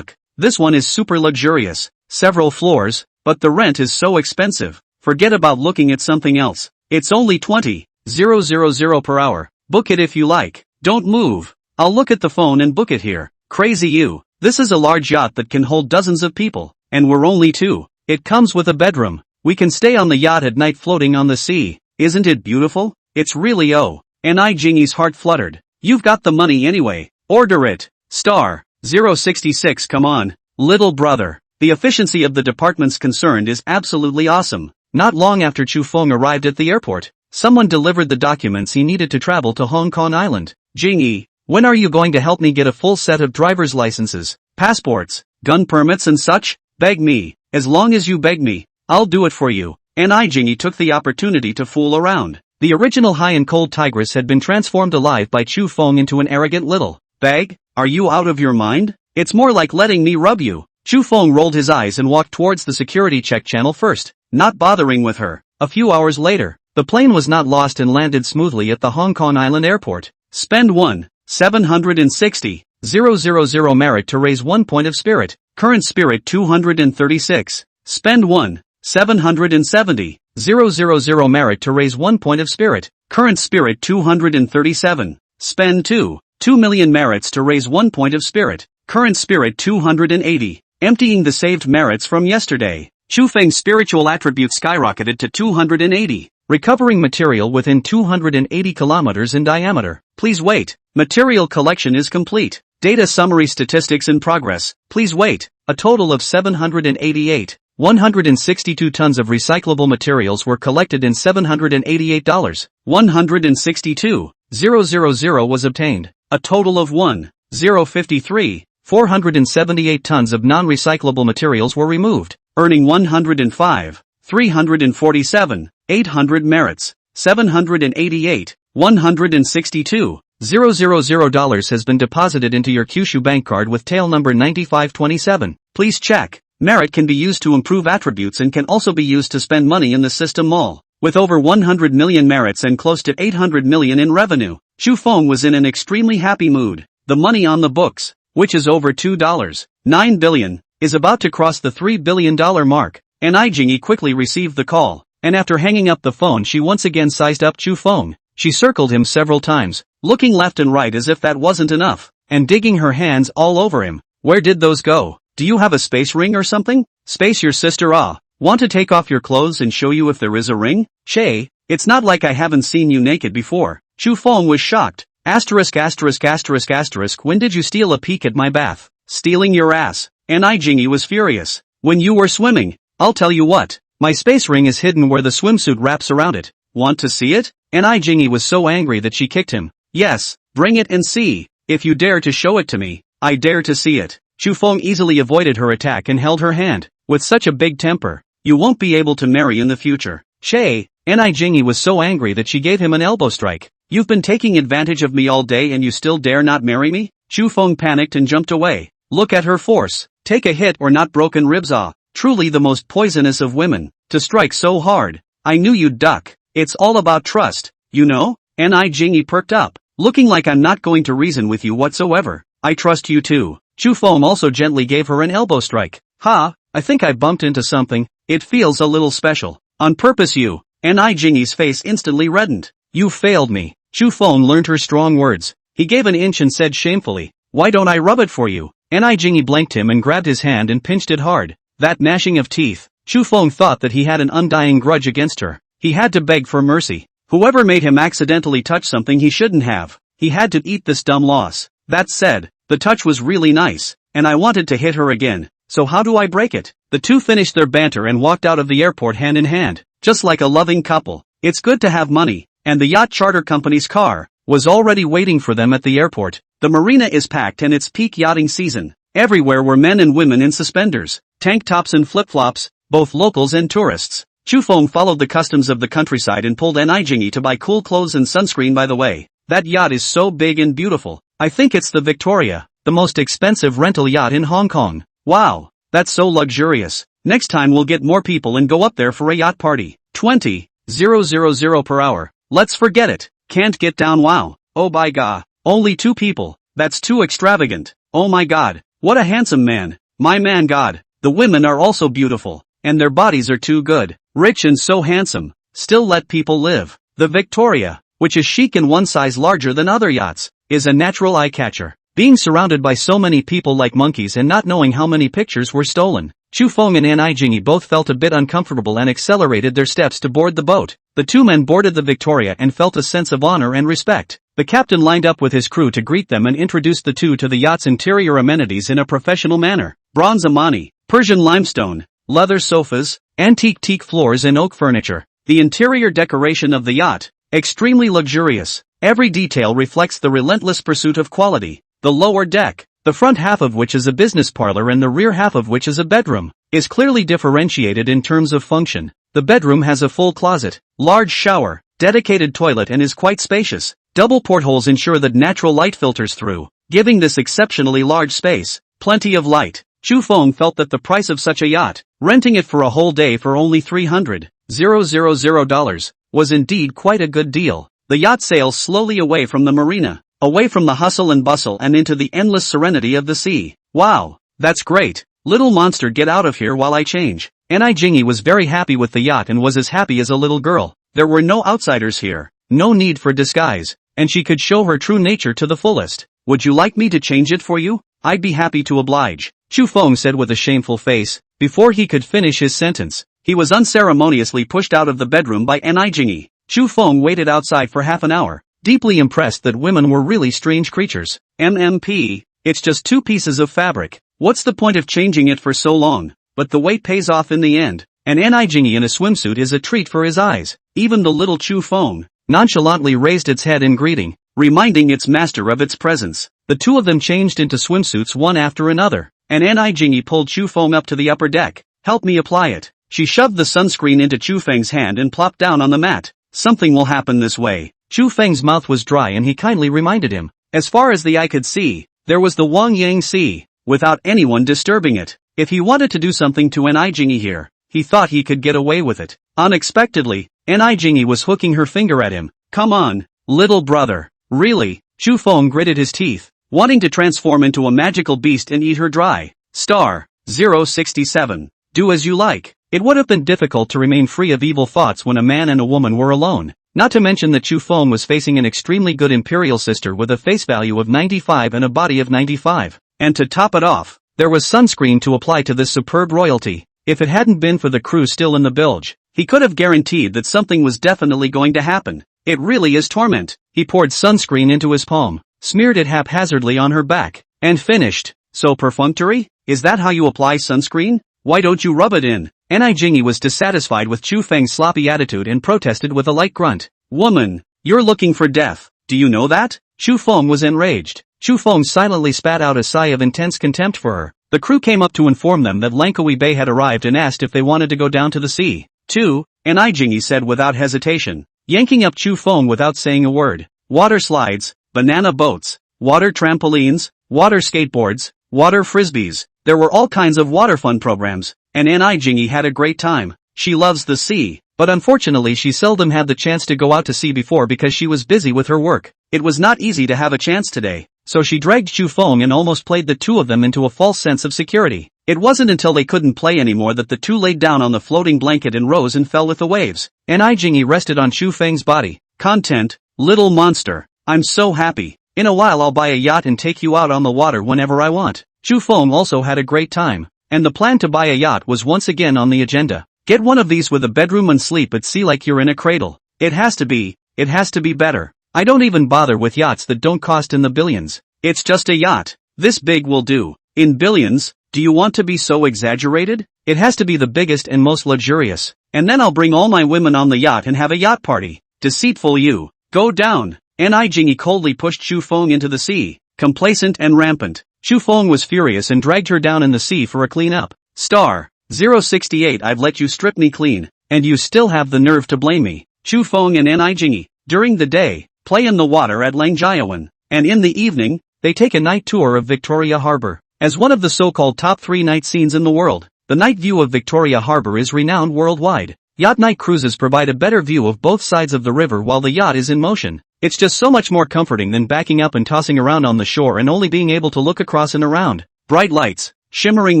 This one is super luxurious. Several floors, but the rent is so expensive. Forget about looking at something else. It's only 20,000 per hour. Book it if you like. Don't move. I'll look at the phone and book it here. Crazy you. This is a large yacht that can hold dozens of people. And we're only two. It comes with a bedroom. We can stay on the yacht at night floating on the sea. Isn't it beautiful? It's really Jingy's heart fluttered. You've got the money anyway. Order it. Star 066. Come on, little brother. The efficiency of the departments concerned is absolutely awesome. Not long after Chu Feng arrived at the airport, someone delivered the documents he needed to travel to Hong Kong Island. Jingy, when are you going to help me get a full set of driver's licenses, passports, gun permits and such? Beg me. As long as you beg me, I'll do it for you. Jingy took the opportunity to fool around. The original high and cold tigress had been transformed alive by Chu Feng into an arrogant little bag. Are you out of your mind? It's more like letting me rub you. Chu Feng rolled his eyes and walked towards the security check channel first, not bothering with her. A few hours later, the plane was not lost and landed smoothly at the Hong Kong Island airport. Spend 1,760,000 merit to raise 1 point of spirit. Current spirit 236. Spend 1,770,000 merit to raise 1 point of spirit. Current spirit 237. Spend 2 million merits to raise 1 point of spirit. Current spirit 280. Emptying the saved merits from yesterday. Chu Feng's spiritual attribute skyrocketed to 280. Recovering material within 280 kilometers in diameter. Please wait. Material collection is complete. Data summary statistics in progress. Please wait. A total of 788. 162 tons of recyclable materials were collected in $788. 162,000 was obtained. A total of 1,053. 478 tons of non-recyclable materials were removed, earning 105. 347. 800 merits. 788. 162. $000 has been deposited into your Kyushu bank card with tail number 9527. Please check. Merit can be used to improve attributes and can also be used to spend money in the system mall. With over 100 million merits and close to 800 million in revenue, Chu Feng was in an extremely happy mood. The money on the books, which is over $2.9 billion, is about to cross the $3 billion mark. Jingy quickly received the call, and after hanging up the phone she once again sized up Chu Feng. She circled him several times, looking left and right as if that wasn't enough, and digging her hands all over him. Where did those go? Do you have a space ring or something? Space your sister Want to take off your clothes and show you if there is a ring? Shay, it's not like I haven't seen you naked before. Chu Feng was shocked. ********. When did you steal a peek at my bath? Stealing your ass. Jingy was furious. When you were swimming. I'll tell you what. My space ring is hidden where the swimsuit wraps around it. Want to see it? Jingy was so angry that she kicked him. Yes, bring it and see. If you dare to show it to me, I dare to see it. Chu Feng easily avoided her attack and held her hand. With such a big temper, you won't be able to marry in the future. Shay, Jingy was so angry that she gave him an elbow strike. You've been taking advantage of me all day and you still dare not marry me? Chu Feng panicked and jumped away. Look at her force. take a hit or not broken ribs ah, truly the most poisonous of women, to strike so hard. I knew you'd duck. It's all about trust, you know? Ni Jingy perked up, looking like I'm not going to reason with you whatsoever. I trust you too. Chu Feng also gently gave her an elbow strike. Ha, I think I bumped into something, it feels a little special. On purpose you. Ni Jingy's face instantly reddened. You failed me. Chu Feng learned her strong words. He gave an inch and said shamefully, why don't I rub it for you? Ni Jingy blanked him and grabbed his hand and pinched it hard. That gnashing of teeth. Chu Feng thought that he had an undying grudge against her. He had to beg for mercy. Whoever made him accidentally touch something he shouldn't have, he had to eat this dumb loss. That said, the touch was really nice, and I wanted to hit her again, so how do I break it? The two finished their banter and walked out of the airport hand in hand, just like a loving couple. It's good to have money, and the yacht charter company's car was already waiting for them at the airport. The marina is packed and it's peak yachting season. Everywhere were men and women in suspenders, tank tops and flip-flops, both locals and tourists. Chu Feng followed the customs of the countryside and pulled Ni Jingy to buy cool clothes and sunscreen. By the way, that yacht is so big and beautiful. I think it's the Victoria, the most expensive rental yacht in Hong Kong. Wow, that's so luxurious. Next time we'll get more people and go up there for a yacht party. 20,000 per hour. Let's forget it. Can't get down. Wow. Oh my god. Only 2 people. That's too extravagant. Oh my god. What a handsome man. My man god. The women are also beautiful. And their bodies are too good. Rich and so handsome. Still let people live. The Victoria, which is chic and one size larger than other yachts, is a natural eye-catcher. Being surrounded by so many people like monkeys and not knowing how many pictures were stolen, Chu Feng and Ni Jingy both felt a bit uncomfortable and accelerated their steps to board the boat. The 2 men boarded the Victoria and felt a sense of honor and respect. The captain lined up with his crew to greet them and introduced the 2 to the yacht's interior amenities in a professional manner. Bronze Amani, Persian limestone, leather sofas, antique teak floors and oak furniture. The interior decoration of the yacht, extremely luxurious. Every detail reflects the relentless pursuit of quality. The lower deck, the front half of which is a business parlor and the rear half of which is a bedroom, is clearly differentiated in terms of function. The bedroom has a full closet, large shower, dedicated toilet and is quite spacious. Double portholes ensure that natural light filters through, giving this exceptionally large space plenty of light. Chu Feng felt that the price of such a yacht, renting it for a whole day for only $300,000, was indeed quite a good deal. The yacht sails slowly away from the marina, away from the hustle and bustle and into the endless serenity of the sea. Wow, that's great. Little monster, get out of here while I change. Ni Jingy was very happy with the yacht and was as happy as a little girl. There were no outsiders here, no need for disguise, and she could show her true nature to the fullest. Would you like me to change it for you? I'd be happy to oblige, Chu Feng said with a shameful face. Before he could finish his sentence, he was unceremoniously pushed out of the bedroom by Ni Jingy. Chu Feng waited outside for half an hour, deeply impressed that women were really strange creatures. MMP, it's just 2 pieces of fabric. What's the point of changing it for so long? But the wait pays off in the end, and Ni Jingy in a swimsuit is a treat for his eyes. Even the little Chu Feng nonchalantly raised its head in greeting, reminding its master of its presence. The 2 of them changed into swimsuits one after another, and Ni Jingy pulled Chu Feng up to the upper deck. Help me apply it. She shoved the sunscreen into Chu Feng's hand and plopped down on the mat. Something will happen this way. Chu Feng's mouth was dry and he kindly reminded him. As far as the eye could see, there was the Wangyang Sea, without anyone disturbing it. If he wanted to do something to Ni Jingy here, he thought he could get away with it. Unexpectedly, Ni Jingy was hooking her finger at him. Come on, little brother. Really? Chu Feng gritted his teeth, wanting to transform into a magical beast and eat her dry. Star 067. Do as you like. It would have been difficult to remain free of evil thoughts when a man and a woman were alone. Not to mention that Chu Feng was facing an extremely good imperial sister with a face value of 95 and a body of 95. And to top it off, there was sunscreen to apply to this superb royalty. If it hadn't been for the crew still in the bilge, he could have guaranteed that something was definitely going to happen. It really is torment. He poured sunscreen into his palm, smeared it haphazardly on her back, and finished. So perfunctory? Is that how you apply sunscreen? Why don't you rub it in? Ni Jingy was dissatisfied with Chu Feng's sloppy attitude and protested with a light grunt. Woman, you're looking for death. Do you know that? Chu Feng was enraged. Chu Feng silently spat out a sigh of intense contempt for her. The crew came up to inform them that Langkawi Bay had arrived and asked if they wanted to go down to the sea. Ni Jingy said without hesitation, yanking up Chu Feng without saying a word. Water slides, banana boats, water trampolines, water skateboards, water frisbees. There were all kinds of water fun programs, and Annie Jingy had a great time. She loves the sea, but unfortunately she seldom had the chance to go out to sea before because she was busy with her work. It was not easy to have a chance today, so she dragged Chu Feng and almost played the two of them into a false sense of security. It wasn't until they couldn't play anymore that the two laid down on the floating blanket and rose and fell with the waves. Annie Jingy rested on Chu Feng's body. Content, little monster. I'm so happy. In a while I'll buy a yacht and take you out on the water whenever I want. Chu Feng also had a great time, and the plan to buy a yacht was once again on the agenda. Get one of these with a bedroom and sleep at sea like you're in a cradle. It has to be better. I don't even bother with yachts that don't cost in the billions. It's just a yacht. This big will do. In billions? Do you want to be so exaggerated? It has to be the biggest and most luxurious. And then I'll bring all my women on the yacht and have a yacht party. Deceitful you. Go down. Annie Jingy coldly pushed Chu Feng into the sea, complacent and rampant. Chu Feng was furious and dragged her down in the sea for a clean-up. Star 068 I've let you strip me clean, and you still have the nerve to blame me. Chu Feng and Annie Jingy, during the day, play in the water at Langjiawan, and in the evening, they take a night tour of Victoria Harbor. As one of the so-called top 3 night scenes in the world, the night view of Victoria Harbor is renowned worldwide. Yacht night cruises provide a better view of both sides of the river while the yacht is in motion. It's just so much more comforting than backing up and tossing around on the shore and only being able to look across and around. Bright lights, shimmering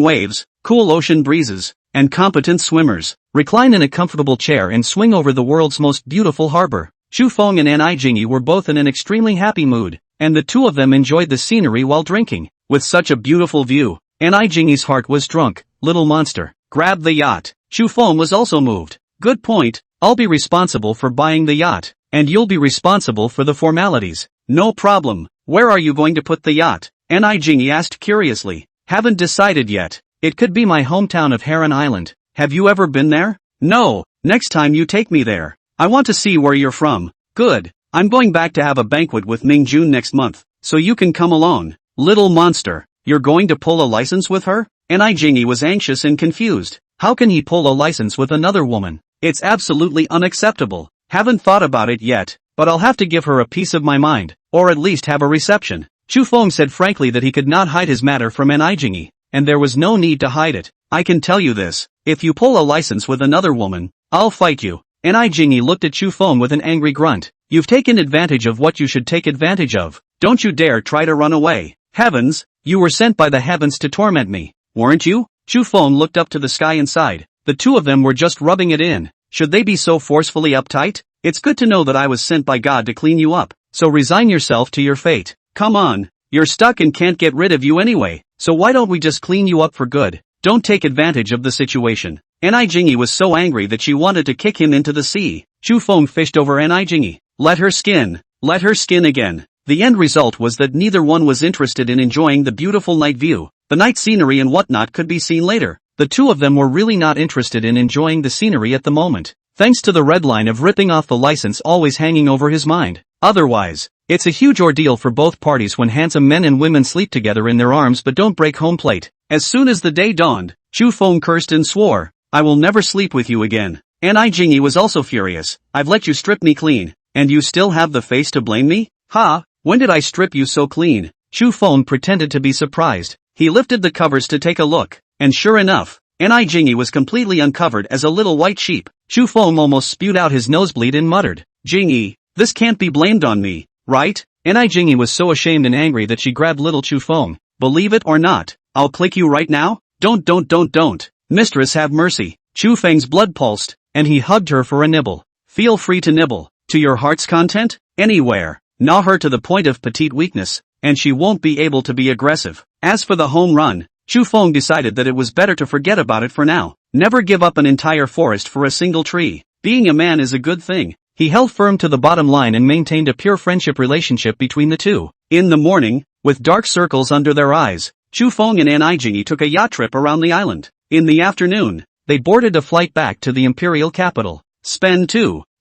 waves, cool ocean breezes, and competent swimmers. Recline in a comfortable chair and swing over the world's most beautiful harbor. Chu Feng and Annie Jingy were both in an extremely happy mood, and the two of them enjoyed the scenery while drinking. With such a beautiful view, Annie Jingy's heart was drunk. Little monster, grab the yacht. Chu Feng was also moved. Good point. I'll be responsible for buying the yacht, and you'll be responsible for the formalities. No problem. Where are you going to put the yacht? Annie Jingy asked curiously. Haven't decided yet. It could be my hometown of Heron Island. Have you ever been there? No. Next time you take me there. I want to see where you're from. Good. I'm going back to have a banquet with Ming Jun next month, so you can come along. Little monster, you're going to pull a license with her? Annie Jingy was anxious and confused. How can he pull a license with another woman? It's absolutely unacceptable. Haven't thought about it yet, but I'll have to give her a piece of my mind, or at least have a reception. Chu Feng said frankly that he could not hide his matter from Annie Jingy, and there was no need to hide it. I can tell you this, if you pull a license with another woman, I'll fight you. Annie Jingy looked at Chu Feng with an angry grunt. You've taken advantage of what you should take advantage of. Don't you dare try to run away. Heavens, you were sent by the heavens to torment me, weren't you? Chu Feng looked up to the sky and sighed. The two of them were just rubbing it in. Should they be so forcefully uptight? It's good to know that I was sent by God to clean you up, so resign yourself to your fate. Come on, you're stuck and can't get rid of you anyway, so why don't we just clean you up for good? Don't take advantage of the situation. Annie Jingy was so angry that she wanted to kick him into the sea. Chu Feng fished over Annie Jingy. Let her skin again. The end result was that neither one was interested in enjoying the beautiful night view. The night scenery and whatnot could be seen later. The two of them were really not interested in enjoying the scenery at the moment, thanks to the red line of ripping off the license always hanging over his mind. Otherwise, it's a huge ordeal for both parties when handsome men and women sleep together in their arms but don't break home plate. As soon as the day dawned, Chu Feng cursed and swore, I will never sleep with you again. Annie Jingy was also furious. I've let you strip me clean, and you still have the face to blame me? Ha! When did I strip you so clean? Chu Feng pretended to be surprised. He lifted the covers to take a look, and sure enough, Annie Jingy was completely uncovered as a little white sheep. Chu Feng almost spewed out his nosebleed and muttered, Jingy, this can't be blamed on me, right? Annie Jingy was so ashamed and angry that she grabbed little Chu Feng. Believe it or not, I'll click you right now? Don't. Mistress, have mercy. Chu Feng's blood pulsed, and he hugged her for a nibble. Feel free to nibble. To your heart's content? Anywhere. Gnaw her to the point of petite weakness, and she won't be able to be aggressive. As for the home run, Chu Feng decided that it was better to forget about it for now. Never give up an entire forest for a single tree. Being a man is a good thing. He held firm to the bottom line and maintained a pure friendship relationship between the two. In the morning, with dark circles under their eyes, Chu Feng and Annie Jingy took a yacht trip around the island. In the afternoon, they boarded a flight back to the imperial capital. Spend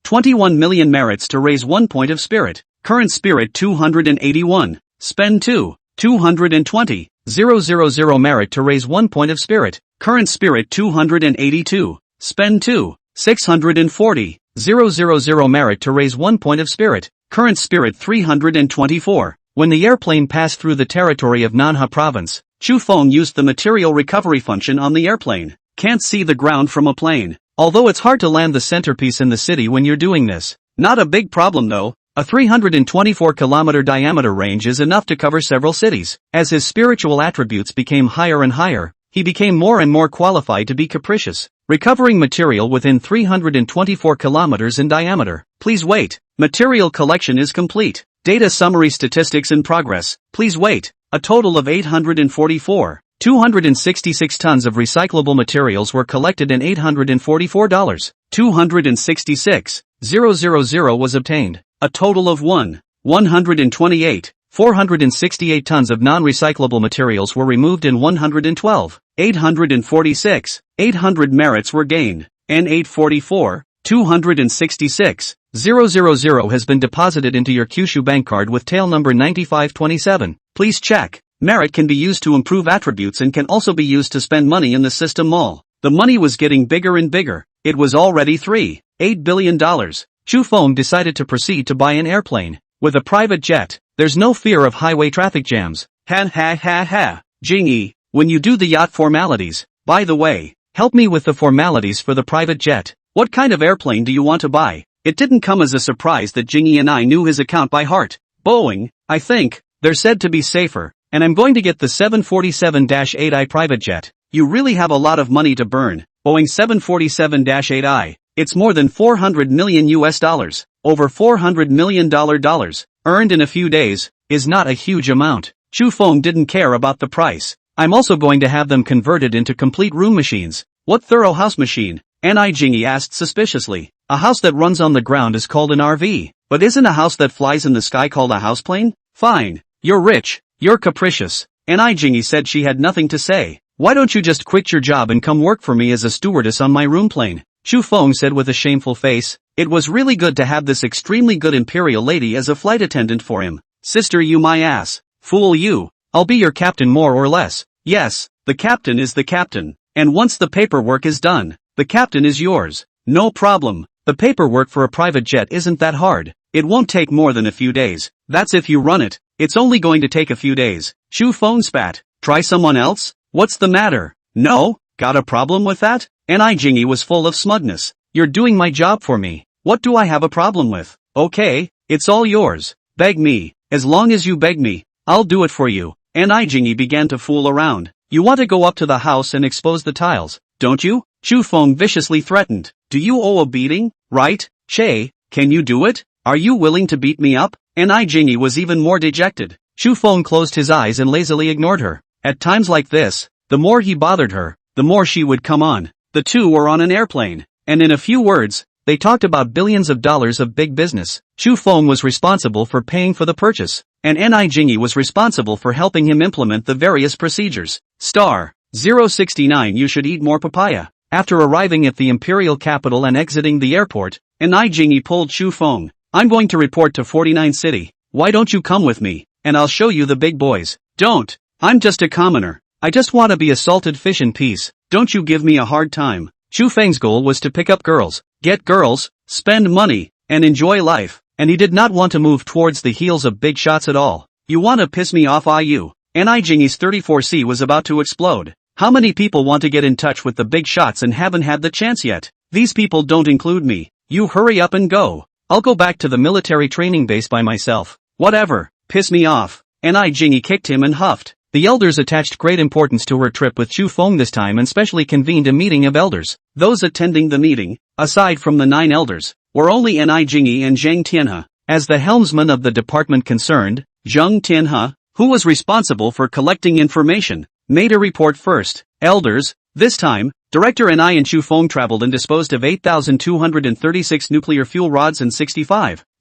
21 million merits to raise 1 point of spirit. Current spirit 281. Spend 220,000 merit to raise 1 point of spirit. Current spirit 282. Spend 640,000 merit to raise 1 point of spirit. Current spirit 324. When the airplane passed through the territory of Manhwa province, Chu Feng used the material recovery function on the airplane. Can't see the ground from a plane. Although it's hard to land the centerpiece in the city when you're doing this. Not a big problem though. A 324-kilometer diameter range is enough to cover several cities. As his spiritual attributes became higher and higher, he became more and more qualified to be capricious, recovering material within 324 kilometers in diameter. Please wait. Material collection is complete. Data summary statistics in progress. Please wait. A total of 266 tons of recyclable materials were collected and $844. 266,000 was obtained. A total of 468 tons of non-recyclable materials were removed and 800 merits were gained. N844, 266,000 has been deposited into your Kyushu bank card with tail number 9527. Please check. Merit can be used to improve attributes and can also be used to spend money in the system mall. The money was getting bigger and bigger. It was already $3.8 billion. Chu Feng decided to proceed to buy an airplane. With a private jet, there's no fear of highway traffic jams. Ha ha ha ha. Jingyi, when you do the yacht formalities, by the way, help me with the formalities for the private jet. What kind of airplane do you want to buy? It didn't come as a surprise that Jingyi and I knew his account by heart. Boeing, I think. They're said to be safer, and I'm going to get the 747-8i private jet. You really have a lot of money to burn. Boeing 747-8i. It's more than $400 million. Over $400 million earned in a few days is not a huge amount. Chu Feng didn't care about the price. I'm also going to have them converted into complete room machines. What thorough house machine? Ni Jingyi asked suspiciously. A house that runs on the ground is called an RV. But isn't a house that flies in the sky called a houseplane? Fine. You're rich. You're capricious. Ni Jingyi said she had nothing to say. Why don't you just quit your job and come work for me as a stewardess on my room plane? Chu Feng said with a shameful face. It was really good to have this extremely good imperial lady as a flight attendant for him. Sister, you my ass. Fool you. I'll be your captain more or less. Yes, the captain is the captain. And once the paperwork is done, the captain is yours. No problem. The paperwork for a private jet isn't that hard. It won't take more than a few days. That's if you run it. It's only going to take a few days. Chu Feng spat. Try someone else? What's the matter? No? Got a problem with that? Ni Jingyi was full of smugness. You're doing my job for me. What do I have a problem with? Okay, it's all yours. Beg me. As long as you beg me, I'll do it for you. Ni Jingyi began to fool around. You want to go up to the house and expose the tiles, don't you? Chu Feng viciously threatened. Do you owe a beating? Right? Che, can you do it? Are you willing to beat me up? Ni Jingyi was even more dejected. Chu Feng closed his eyes and lazily ignored her. At times like this, the more he bothered her, the more she would come on. The two were on an airplane, and in a few words, they talked about billions of dollars of big business. Chu Feng was responsible for paying for the purchase, and Ni Jingyi was responsible for helping him implement the various procedures. Star 069 You should eat more papaya. After arriving at the imperial capital and exiting the airport, Ni Jingyi pulled Chu Feng. I'm going to report to 49 City. Why don't you come with me, and I'll show you the big boys. Don't. I'm just a commoner. I just want to be a salted fish in peace. Don't you give me a hard time. Chu Feng's goal was to pick up girls, get girls, spend money, and enjoy life, and he did not want to move towards the heels of big shots at all. You want to piss me off, you? Ni Jingyi's 34C was about to explode. How many people want to get in touch with the big shots and haven't had the chance yet? These people don't include me. You hurry up and go. I'll go back to the military training base by myself. Whatever. Piss me off. Ni Jingyi kicked him and huffed. The elders attached great importance to her trip with Chu Feng this time and specially convened a meeting of elders. Those attending the meeting, aside from the 9 elders, were only Ni Jingyi and Zhang Tianhe. As the helmsman of the department concerned, Zhang Tianhe, who was responsible for collecting information, made a report first. Elders, this time, Director Ni and Chu Feng traveled and disposed of 8,236 nuclear fuel rods and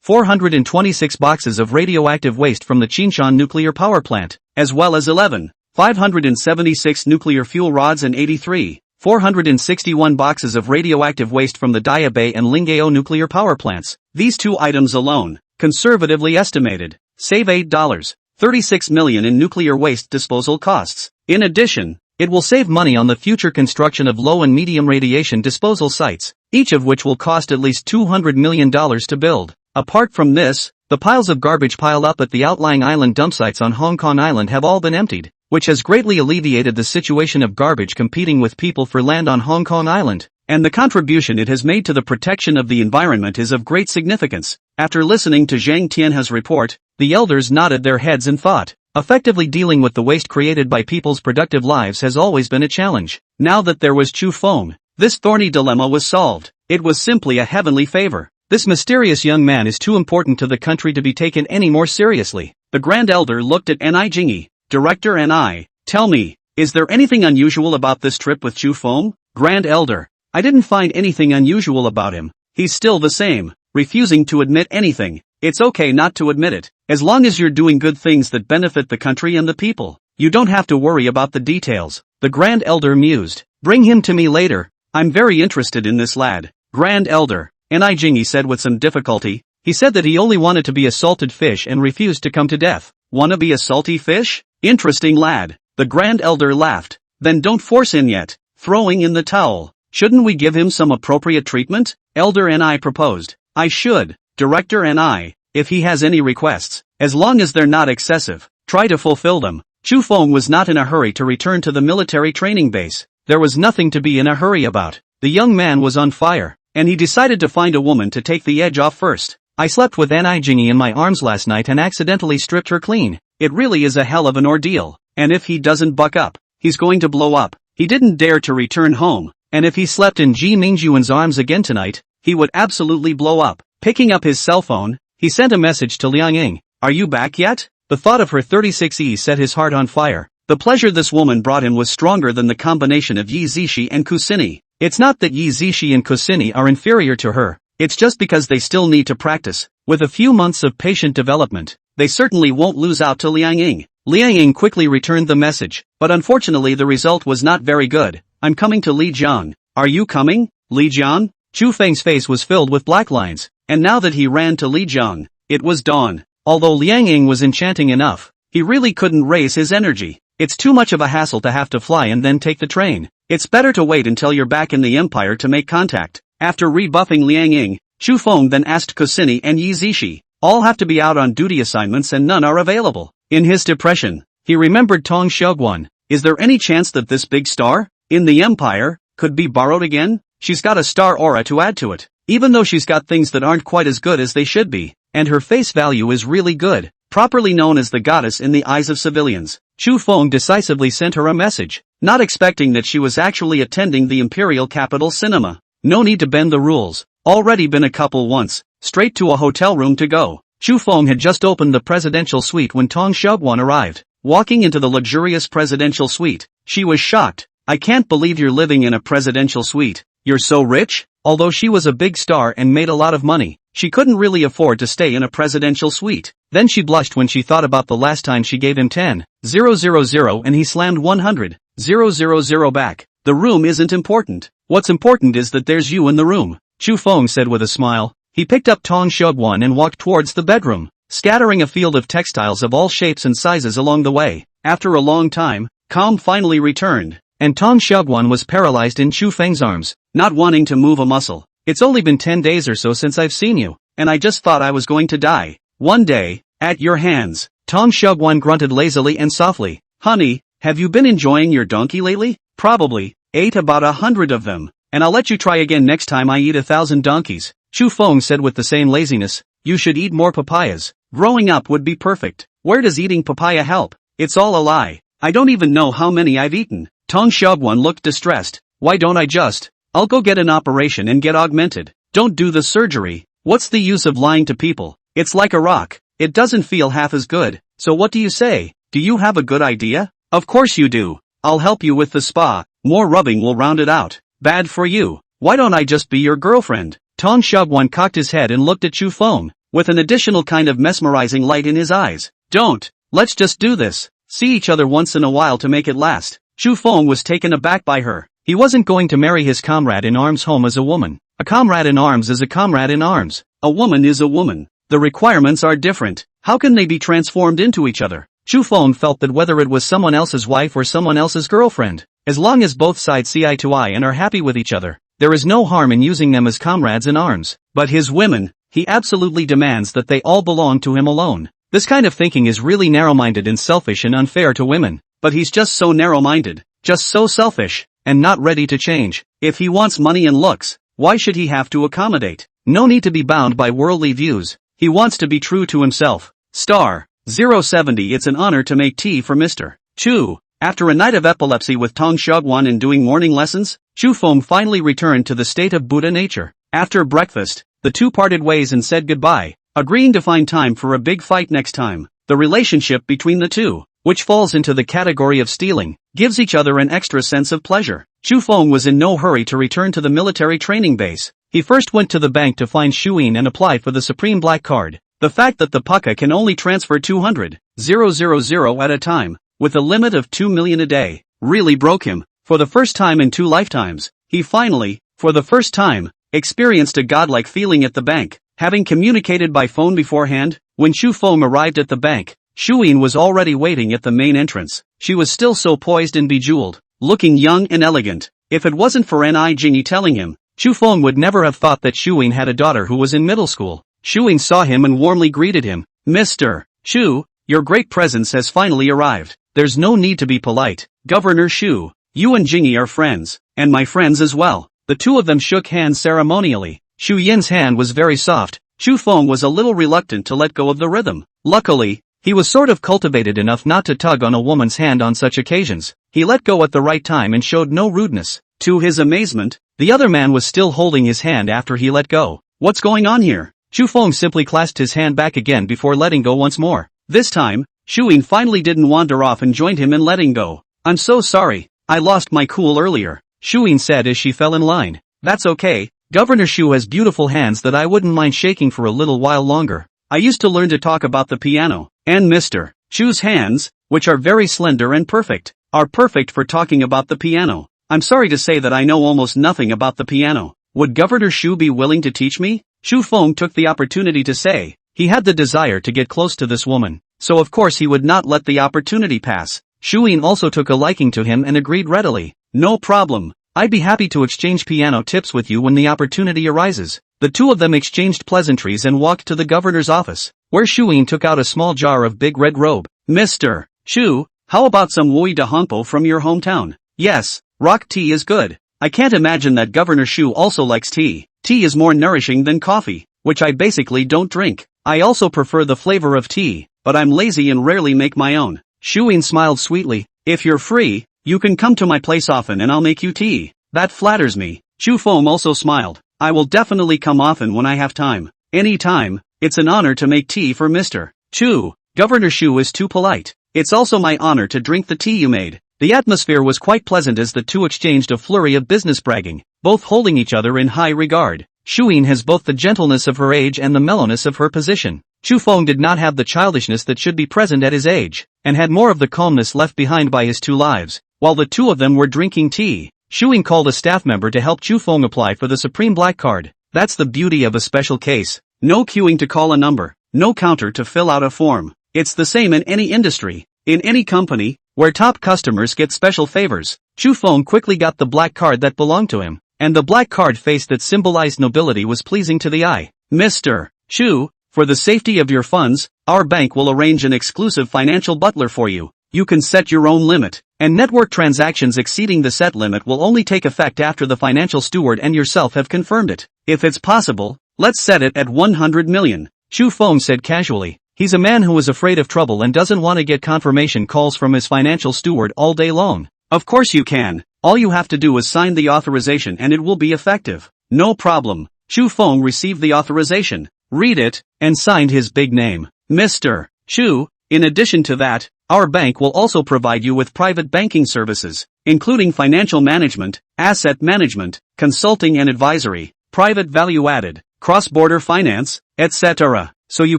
426 boxes of radioactive waste from the Qinshan nuclear power plant, as well as 576 nuclear fuel rods and 461 boxes of radioactive waste from the Daya Bay and Lingao nuclear power plants. These 2 items alone, conservatively estimated, save $36 million in nuclear waste disposal costs. In addition, it will save money on the future construction of low and medium radiation disposal sites, each of which will cost at least $200 million to build. Apart from this, the piles of garbage piled up at the outlying island dump sites on Hong Kong Island have all been emptied, which has greatly alleviated the situation of garbage competing with people for land on Hong Kong Island, and the contribution it has made to the protection of the environment is of great significance. After listening to Zhang Tianhe's report, the elders nodded their heads and thought, effectively dealing with the waste created by people's productive lives has always been a challenge. Now that there was Chu Feng, this thorny dilemma was solved. It was simply a heavenly favor. This mysterious young man is too important to the country to be taken any more seriously. The Grand Elder looked at Ni Jingyi. Director Ni, tell me, is there anything unusual about this trip with Chu Feng? Grand Elder, I didn't find anything unusual about him. He's still the same, refusing to admit anything. It's okay not to admit it. As long as you're doing good things that benefit the country and the people, you don't have to worry about the details. The Grand Elder mused. Bring him to me later. I'm very interested in this lad. Grand Elder, Ni Jingyi said with some difficulty. He said that he only wanted to be a salted fish and refused to come to death. Wanna be a salty fish? Interesting lad. The Grand Elder laughed. Then don't force him yet. Throwing in the towel. Shouldn't we give him some appropriate treatment? Elder Ni proposed. I should. Director Ni, if he has any requests, as long as they're not excessive, try to fulfill them. Chu Feng was not in a hurry to return to the military training base. There was nothing to be in a hurry about. The young man was on fire, and he decided to find a woman to take the edge off first. I slept with Ni Jingyi in my arms last night and accidentally stripped her clean. It really is a hell of an ordeal, and if he doesn't buck up, he's going to blow up. He didn't dare to return home, and if he slept in Ji Mingjuan's arms again tonight, he would absolutely blow up. Picking up his cell phone, he sent a message to Liang Ying. Are you back yet? The thought of her 36E set his heart on fire. The pleasure this woman brought him was stronger than the combination of Yi Zishi and Kusini. It's not that Yi Zishi and Kusini are inferior to her, it's just because they still need to practice. With a few months of patient development, they certainly won't lose out to Liang Ying. Liang Ying quickly returned the message, but unfortunately the result was not very good. I'm coming to Lijiang. Are you coming, Lijiang? Chu Feng's face was filled with black lines. And now that he ran to Lijiang, it was dawn. Although Liang Ying was enchanting enough, he really couldn't raise his energy. It's too much of a hassle to have to fly and then take the train. It's better to wait until you're back in the Empire to make contact. After rebuffing Liang Ying, Chu Feng then asked Kusini and Yi Zishi. All have to be out on duty assignments and none are available. In his depression, he remembered Tong Xiaoguan. Is there any chance that this big star, in the Empire, could be borrowed again? She's got a star aura to add to it. Even though she's got things that aren't quite as good as they should be, and her face value is really good, properly known as the goddess in the eyes of civilians, Chu Feng decisively sent her a message, not expecting that she was actually attending the Imperial Capital Cinema. No need to bend the rules, already been a couple once, straight to a hotel room to go. Chu Feng had just opened the presidential suite when Tong Xiaoguan arrived. Walking into the luxurious presidential suite, she was shocked. I can't believe you're living in a presidential suite. You're so rich? Although she was a big star and made a lot of money, she couldn't really afford to stay in a presidential suite. Then she blushed when she thought about the last time she gave him 10,000 and he slammed 100,000 back. The room isn't important. What's important is that there's you in the room, Chu Feng said with a smile. He picked up Tong Xiaoguan and walked towards the bedroom, scattering a field of textiles of all shapes and sizes along the way. After a long time, calm finally returned, and Tong Xiaoguan was paralyzed in Chu Feng's arms, not wanting to move a muscle. It's only been 10 days or so since I've seen you, and I just thought I was going to die. One day, at your hands. Tong Xiaoguan grunted lazily and softly. Honey, have you been enjoying your donkey lately? Probably. Ate about 100 of them, and I'll let you try again next time I eat 1,000 donkeys. Chu Feng said with the same laziness. You should eat more papayas. Growing up would be perfect. Where does eating papaya help? It's all a lie. I don't even know how many I've eaten. Tong Xiaoguan looked distressed. Why don't I just? I'll go get an operation and get augmented. Don't do the surgery. What's the use of lying to people? It's like a rock. It doesn't feel half as good. So what do you say? Do you have a good idea? Of course you do. I'll help you with the spa. More rubbing will round it out. Bad for you. Why don't I just be your girlfriend? Tong Xiaoguan cocked his head and looked at Chu Feng, with an additional kind of mesmerizing light in his eyes. Don't. Let's just do this. See each other once in a while to make it last. Chu Feng was taken aback by her. He wasn't going to marry his comrade in arms home as a woman. A comrade in arms is a comrade in arms. A woman is a woman. The requirements are different. How can they be transformed into each other? Chu Feng felt that whether it was someone else's wife or someone else's girlfriend, as long as both sides see eye to eye and are happy with each other, there is no harm in using them as comrades in arms. But his women, he absolutely demands that they all belong to him alone. This kind of thinking is really narrow-minded and selfish and unfair to women. But he's just so narrow-minded, just so selfish, and not ready to change. If he wants money and looks, why should he have to accommodate? No need to be bound by worldly views. He wants to be true to himself. Star 070. It's an honor to make tea for Mr. Chu. After a night of epilepsy with Tong Xiaoguan and doing morning lessons, Chu Feng finally returned to the state of Buddha nature. After breakfast, the two parted ways and said goodbye, agreeing to find time for a big fight next time. The relationship between the two, which falls into the category of stealing, gives each other an extra sense of pleasure. Chu Feng was in no hurry to return to the military training base. He first went to the bank to find Shuyin and apply for the Supreme Black Card. The fact that the Pucca can only transfer 200,000 at a time, with a limit of 2 million a day, really broke him. For the first time in 2 lifetimes, he finally, for the first time, experienced a godlike feeling at the bank. Having communicated by phone beforehand, when Chu Feng arrived at the bank, Shuyin was already waiting at the main entrance. She was still so poised and bejeweled, looking young and elegant. If it wasn't for Ni Jingyi telling him, Chu Feng would never have thought that Shuyin had a daughter who was in middle school. Shuyin saw him and warmly greeted him. Mr. Chu, your great presence has finally arrived. There's no need to be polite. Governor Shu, you and Jingyi are friends, and my friends as well. The two of them shook hands ceremonially. Shu Yin's hand was very soft. Chu Feng was a little reluctant to let go of the rhythm. Luckily, he was sort of cultivated enough not to tug on a woman's hand on such occasions. He let go at the right time and showed no rudeness. To his amazement, the other man was still holding his hand after he let go. What's going on here? Chu Feng simply clasped his hand back again before letting go once more. This time, Shuyin finally didn't wander off and joined him in letting go. I'm so sorry, I lost my cool earlier, Shuyin said as she fell in line. That's okay, Governor Shu has beautiful hands that I wouldn't mind shaking for a little while longer. I used to learn to talk about the piano, and Mr. Chu's hands, which are very slender and perfect, are perfect for talking about the piano. I'm sorry to say that I know almost nothing about the piano. Would Governor Shu be willing to teach me? Chu Feng took the opportunity to say. He had the desire to get close to this woman, so of course he would not let the opportunity pass. Shuyin also took a liking to him and agreed readily. No problem. I'd be happy to exchange piano tips with you when the opportunity arises. The two of them exchanged pleasantries and walked to the governor's office, where Shuyin took out a small jar of big red robe. Mr. Shu, how about some wui de hongpo from your hometown? Yes, rock tea is good. I can't imagine that Governor Shu also likes tea. Tea is more nourishing than coffee, which I basically don't drink. I also prefer the flavor of tea, but I'm lazy and rarely make my own. Shuyin smiled sweetly. If you're free, you can come to my place often and I'll make you tea. That flatters me. Chu Feng also smiled. I will definitely come often when I have time. Any time. It's an honor to make tea for Mr. Chu. Governor Shu is too polite. It's also my honor to drink the tea you made. The atmosphere was quite pleasant as the two exchanged a flurry of business bragging, both holding each other in high regard. Shuyin has both the gentleness of her age and the mellowness of her position. Chu Feng did not have the childishness that should be present at his age, and had more of the calmness left behind by his two lives. While the two of them were drinking tea, Shuyin called a staff member to help Chu Feng apply for the Supreme Black Card. That's the beauty of a special case. No queuing to call a number, no counter to fill out a form. It's the same in any industry, in any company, where top customers get special favors. Chu Feng quickly got the black card that belonged to him, and the black card face that symbolized nobility was pleasing to the eye. Mr. Chu, for the safety of your funds, our bank will arrange an exclusive financial butler for you. You can set your own limit, and network transactions exceeding the set limit will only take effect after the financial steward and yourself have confirmed it. If it's possible, let's set it at 100 million, Chu Feng said casually. He's a man who is afraid of trouble and doesn't want to get confirmation calls from his financial steward all day long. Of course you can. All you have to do is sign the authorization and it will be effective. No problem. Chu Feng received the authorization, read it, and signed his big name. Mr. Chu, in addition to that, our bank will also provide you with private banking services, including financial management, asset management, consulting and advisory, private value-added, cross-border finance, etc. So you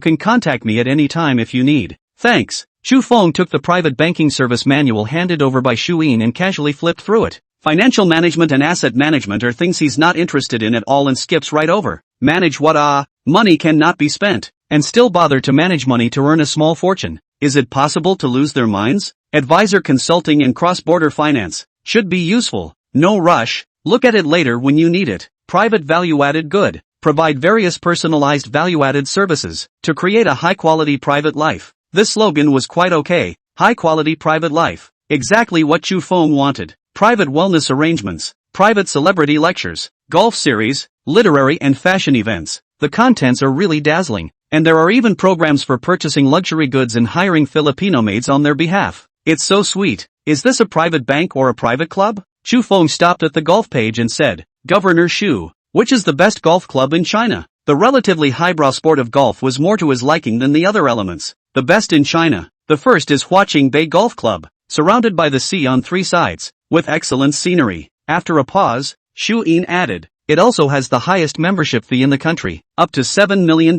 can contact me at any time if you need. Thanks. Chu Feng took the private banking service manual handed over by Shuyin and casually flipped through it. Financial management and asset management are things he's not interested in at all and skips right over. Manage what? Money cannot be spent, and still bother to manage money to earn a small fortune. Is it possible to lose their minds? Advisor consulting and cross-border finance should be useful. No rush, look at it later when you need it. Private value-added good. provide various personalized value-added services to create a high-quality private life. This slogan was quite okay. High-quality private life. Exactly what Chu Feng wanted. Private wellness arrangements, private celebrity lectures, golf series, literary and fashion events. The contents are really dazzling, and there are even programs for purchasing luxury goods and hiring Filipino maids on their behalf. It's so sweet. Is this a private bank or a private club? Chu Feng stopped at the golf page and said, Governor Shu, which is the best golf club in China? The relatively highbrow sport of golf was more to his liking than the other elements. The best in China. The first is Huaqing Bay Golf Club, surrounded by the sea on three sides, with excellent scenery. After a pause, Shu Yin added, it also has the highest membership fee in the country, up to $7 million.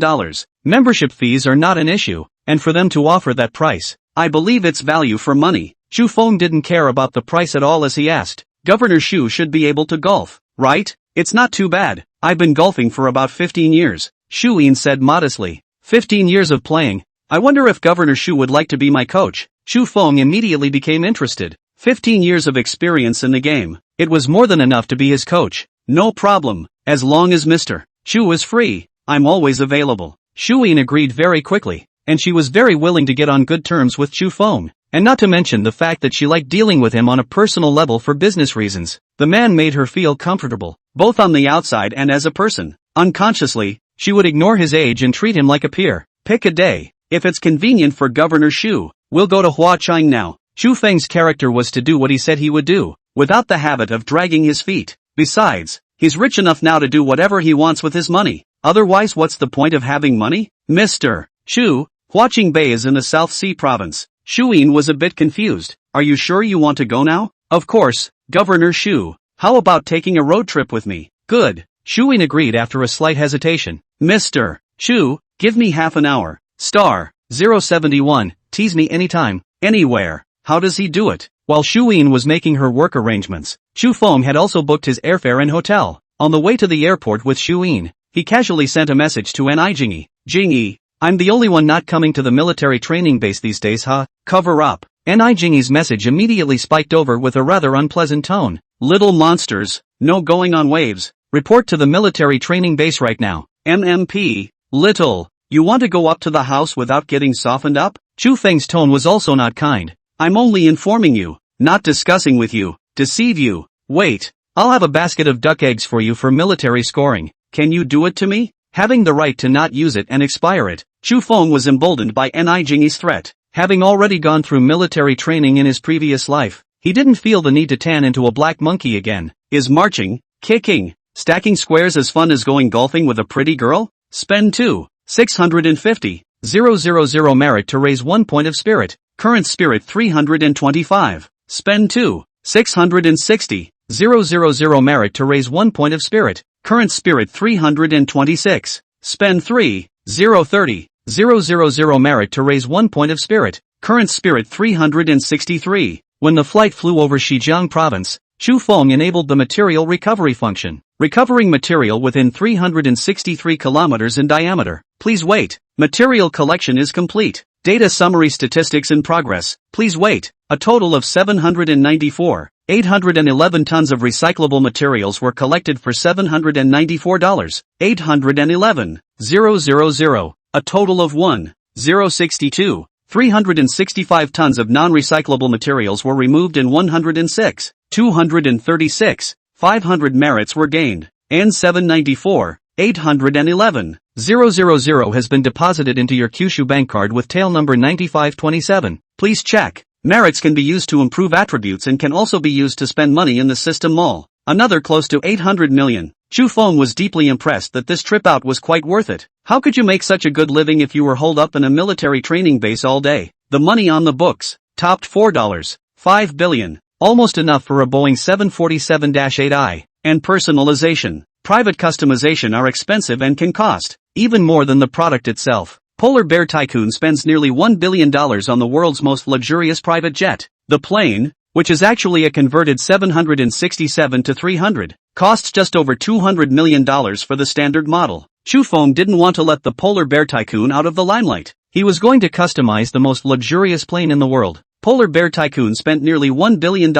Membership fees are not an issue, and for them to offer that price, I believe it's value for money. Chu Feng didn't care about the price at all as he asked, Governor Shu should be able to golf, right? It's not too bad. I've been golfing for about 15 years, Shu Yin said modestly. 15 years of playing. I wonder if Governor Shu would like to be my coach. Chu Feng immediately became interested. 15 years of experience in the game. It was more than enough to be his coach. No problem, as long as Mr. Shu is free, I'm always available. Shu Yin agreed very quickly, and she was very willing to get on good terms with Chu Feng, and not to mention the fact that she liked dealing with him on a personal level for business reasons. The man made her feel comfortable, both on the outside and as a person. Unconsciously, she would ignore his age and treat him like a peer. Pick a day. If it's convenient for Governor Shu, we'll go to Huaqing now. Chu Feng's character was to do what he said he would do, without the habit of dragging his feet. Besides, he's rich enough now to do whatever he wants with his money. Otherwise, what's the point of having money? Mr. Shu, Huaqing Bay is in the South Sea province. Shu Yin was a bit confused. Are you sure you want to go now? Of course, Governor Shu. How about taking a road trip with me? Good. Shu Yin agreed after a slight hesitation. Mr. Shu, give me half an hour. Star 071, tease me anytime, anywhere. How does he do it? While Shu Yin was making her work arrangements, Chu Feng had also booked his airfare and hotel. On the way to the airport with Shu Yin, he casually sent a message to Ni Jingyi. Jingyi, I'm the only one not coming to the military training base these days, huh? Cover up. Ni Jingyi's message immediately spiked over with a rather unpleasant tone. Little monsters, no going on waves. Report to the military training base right now. MMP, little. You want to go up to the house without getting softened up? Chu Feng's tone was also not kind. I'm only informing you, not discussing with you, deceive you. Wait, I'll have a basket of duck eggs for you for military scoring. Can you do it to me? Having the right to not use it and expire it, Chu Feng was emboldened by Ni Jingyi's threat. Having already gone through military training in his previous life, he didn't feel the need to tan into a black monkey again. Is marching, kicking, stacking squares as fun as going golfing with a pretty girl? Spend 650, 000 merit to raise 1 point of spirit. Current spirit 325. Spend 660, 000 merit to raise 1 point of spirit. Current spirit 326. Spend 30, 000 merit to raise 1 point of spirit. Current spirit 363. When the flight flew over Xizang province, Chu Feng enabled the material recovery function, recovering material within 363 kilometers in diameter. Please wait. Material collection is complete. Data summary statistics in progress. Please wait. A total of 811 tons of recyclable materials were collected for $794. 811,000. A total of 1,062. 365 tons of non-recyclable materials were removed and 106. 236. 500 merits were gained. And 794. 811. 000 has been deposited into your Kyushu bank card with tail number 9527. Please check. Merits can be used to improve attributes and can also be used to spend money in the system mall. Another close to 800 million. Chu Feng was deeply impressed that this trip out was quite worth it. How could you make such a good living if you were holed up in a military training base all day? The money on the books topped $4.5 billion. Almost enough for a Boeing 747-8i. And personalization, private customization are expensive and can cost even more than the product itself. Polar Bear Tycoon spends nearly $1 billion on the world's most luxurious private jet. The plane, which is actually a converted 767-300, costs just over $200 million for the standard model. Chu Feng didn't want to let the Polar Bear Tycoon out of the limelight. He was going to customize the most luxurious plane in the world. Polar Bear Tycoon spent nearly $1 billion.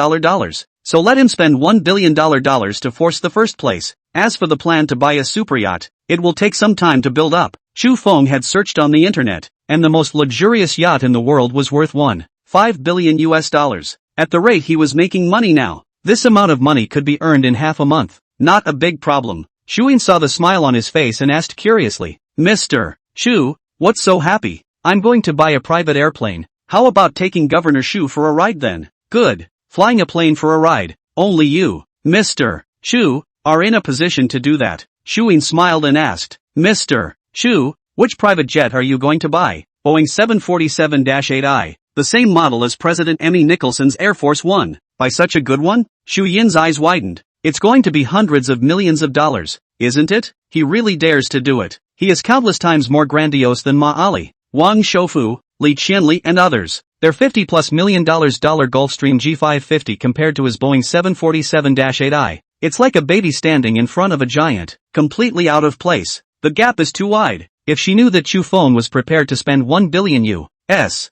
So let him spend $1 billion to force the first place. As for the plan to buy a super yacht, It will take some time to build up. Chu Feng had searched on the internet, and the most luxurious yacht in the world was worth $1.5 billion US. At the rate he was making money now, this amount of money could be earned in half a month. Not a big problem. Shuyin saw the smile on his face and asked curiously, Mr. Chu, what's so happy? I'm going to buy a private airplane. How about taking Governor Shu for a ride then? Good. Flying a plane for a ride. Only you, Mr. Chu, are in a position to do that. Shuyin smiled and asked, Mr. Chu, which private jet are you going to buy? Boeing 747-8I, the same model as President Emmy Nicholson's Air Force One. By such a good one? Shu Yin's eyes widened. It's going to be hundreds of millions of dollars, isn't it? He really dares to do it. He is countless times more grandiose than Ma Ali, Wang Shoufu, Li Qianli and others. Their $50+ million Gulfstream G550 compared to his Boeing 747-8I. It's like a baby standing in front of a giant, completely out of place. The gap is too wide. If she knew that Chu Feng was prepared to spend $1 billion US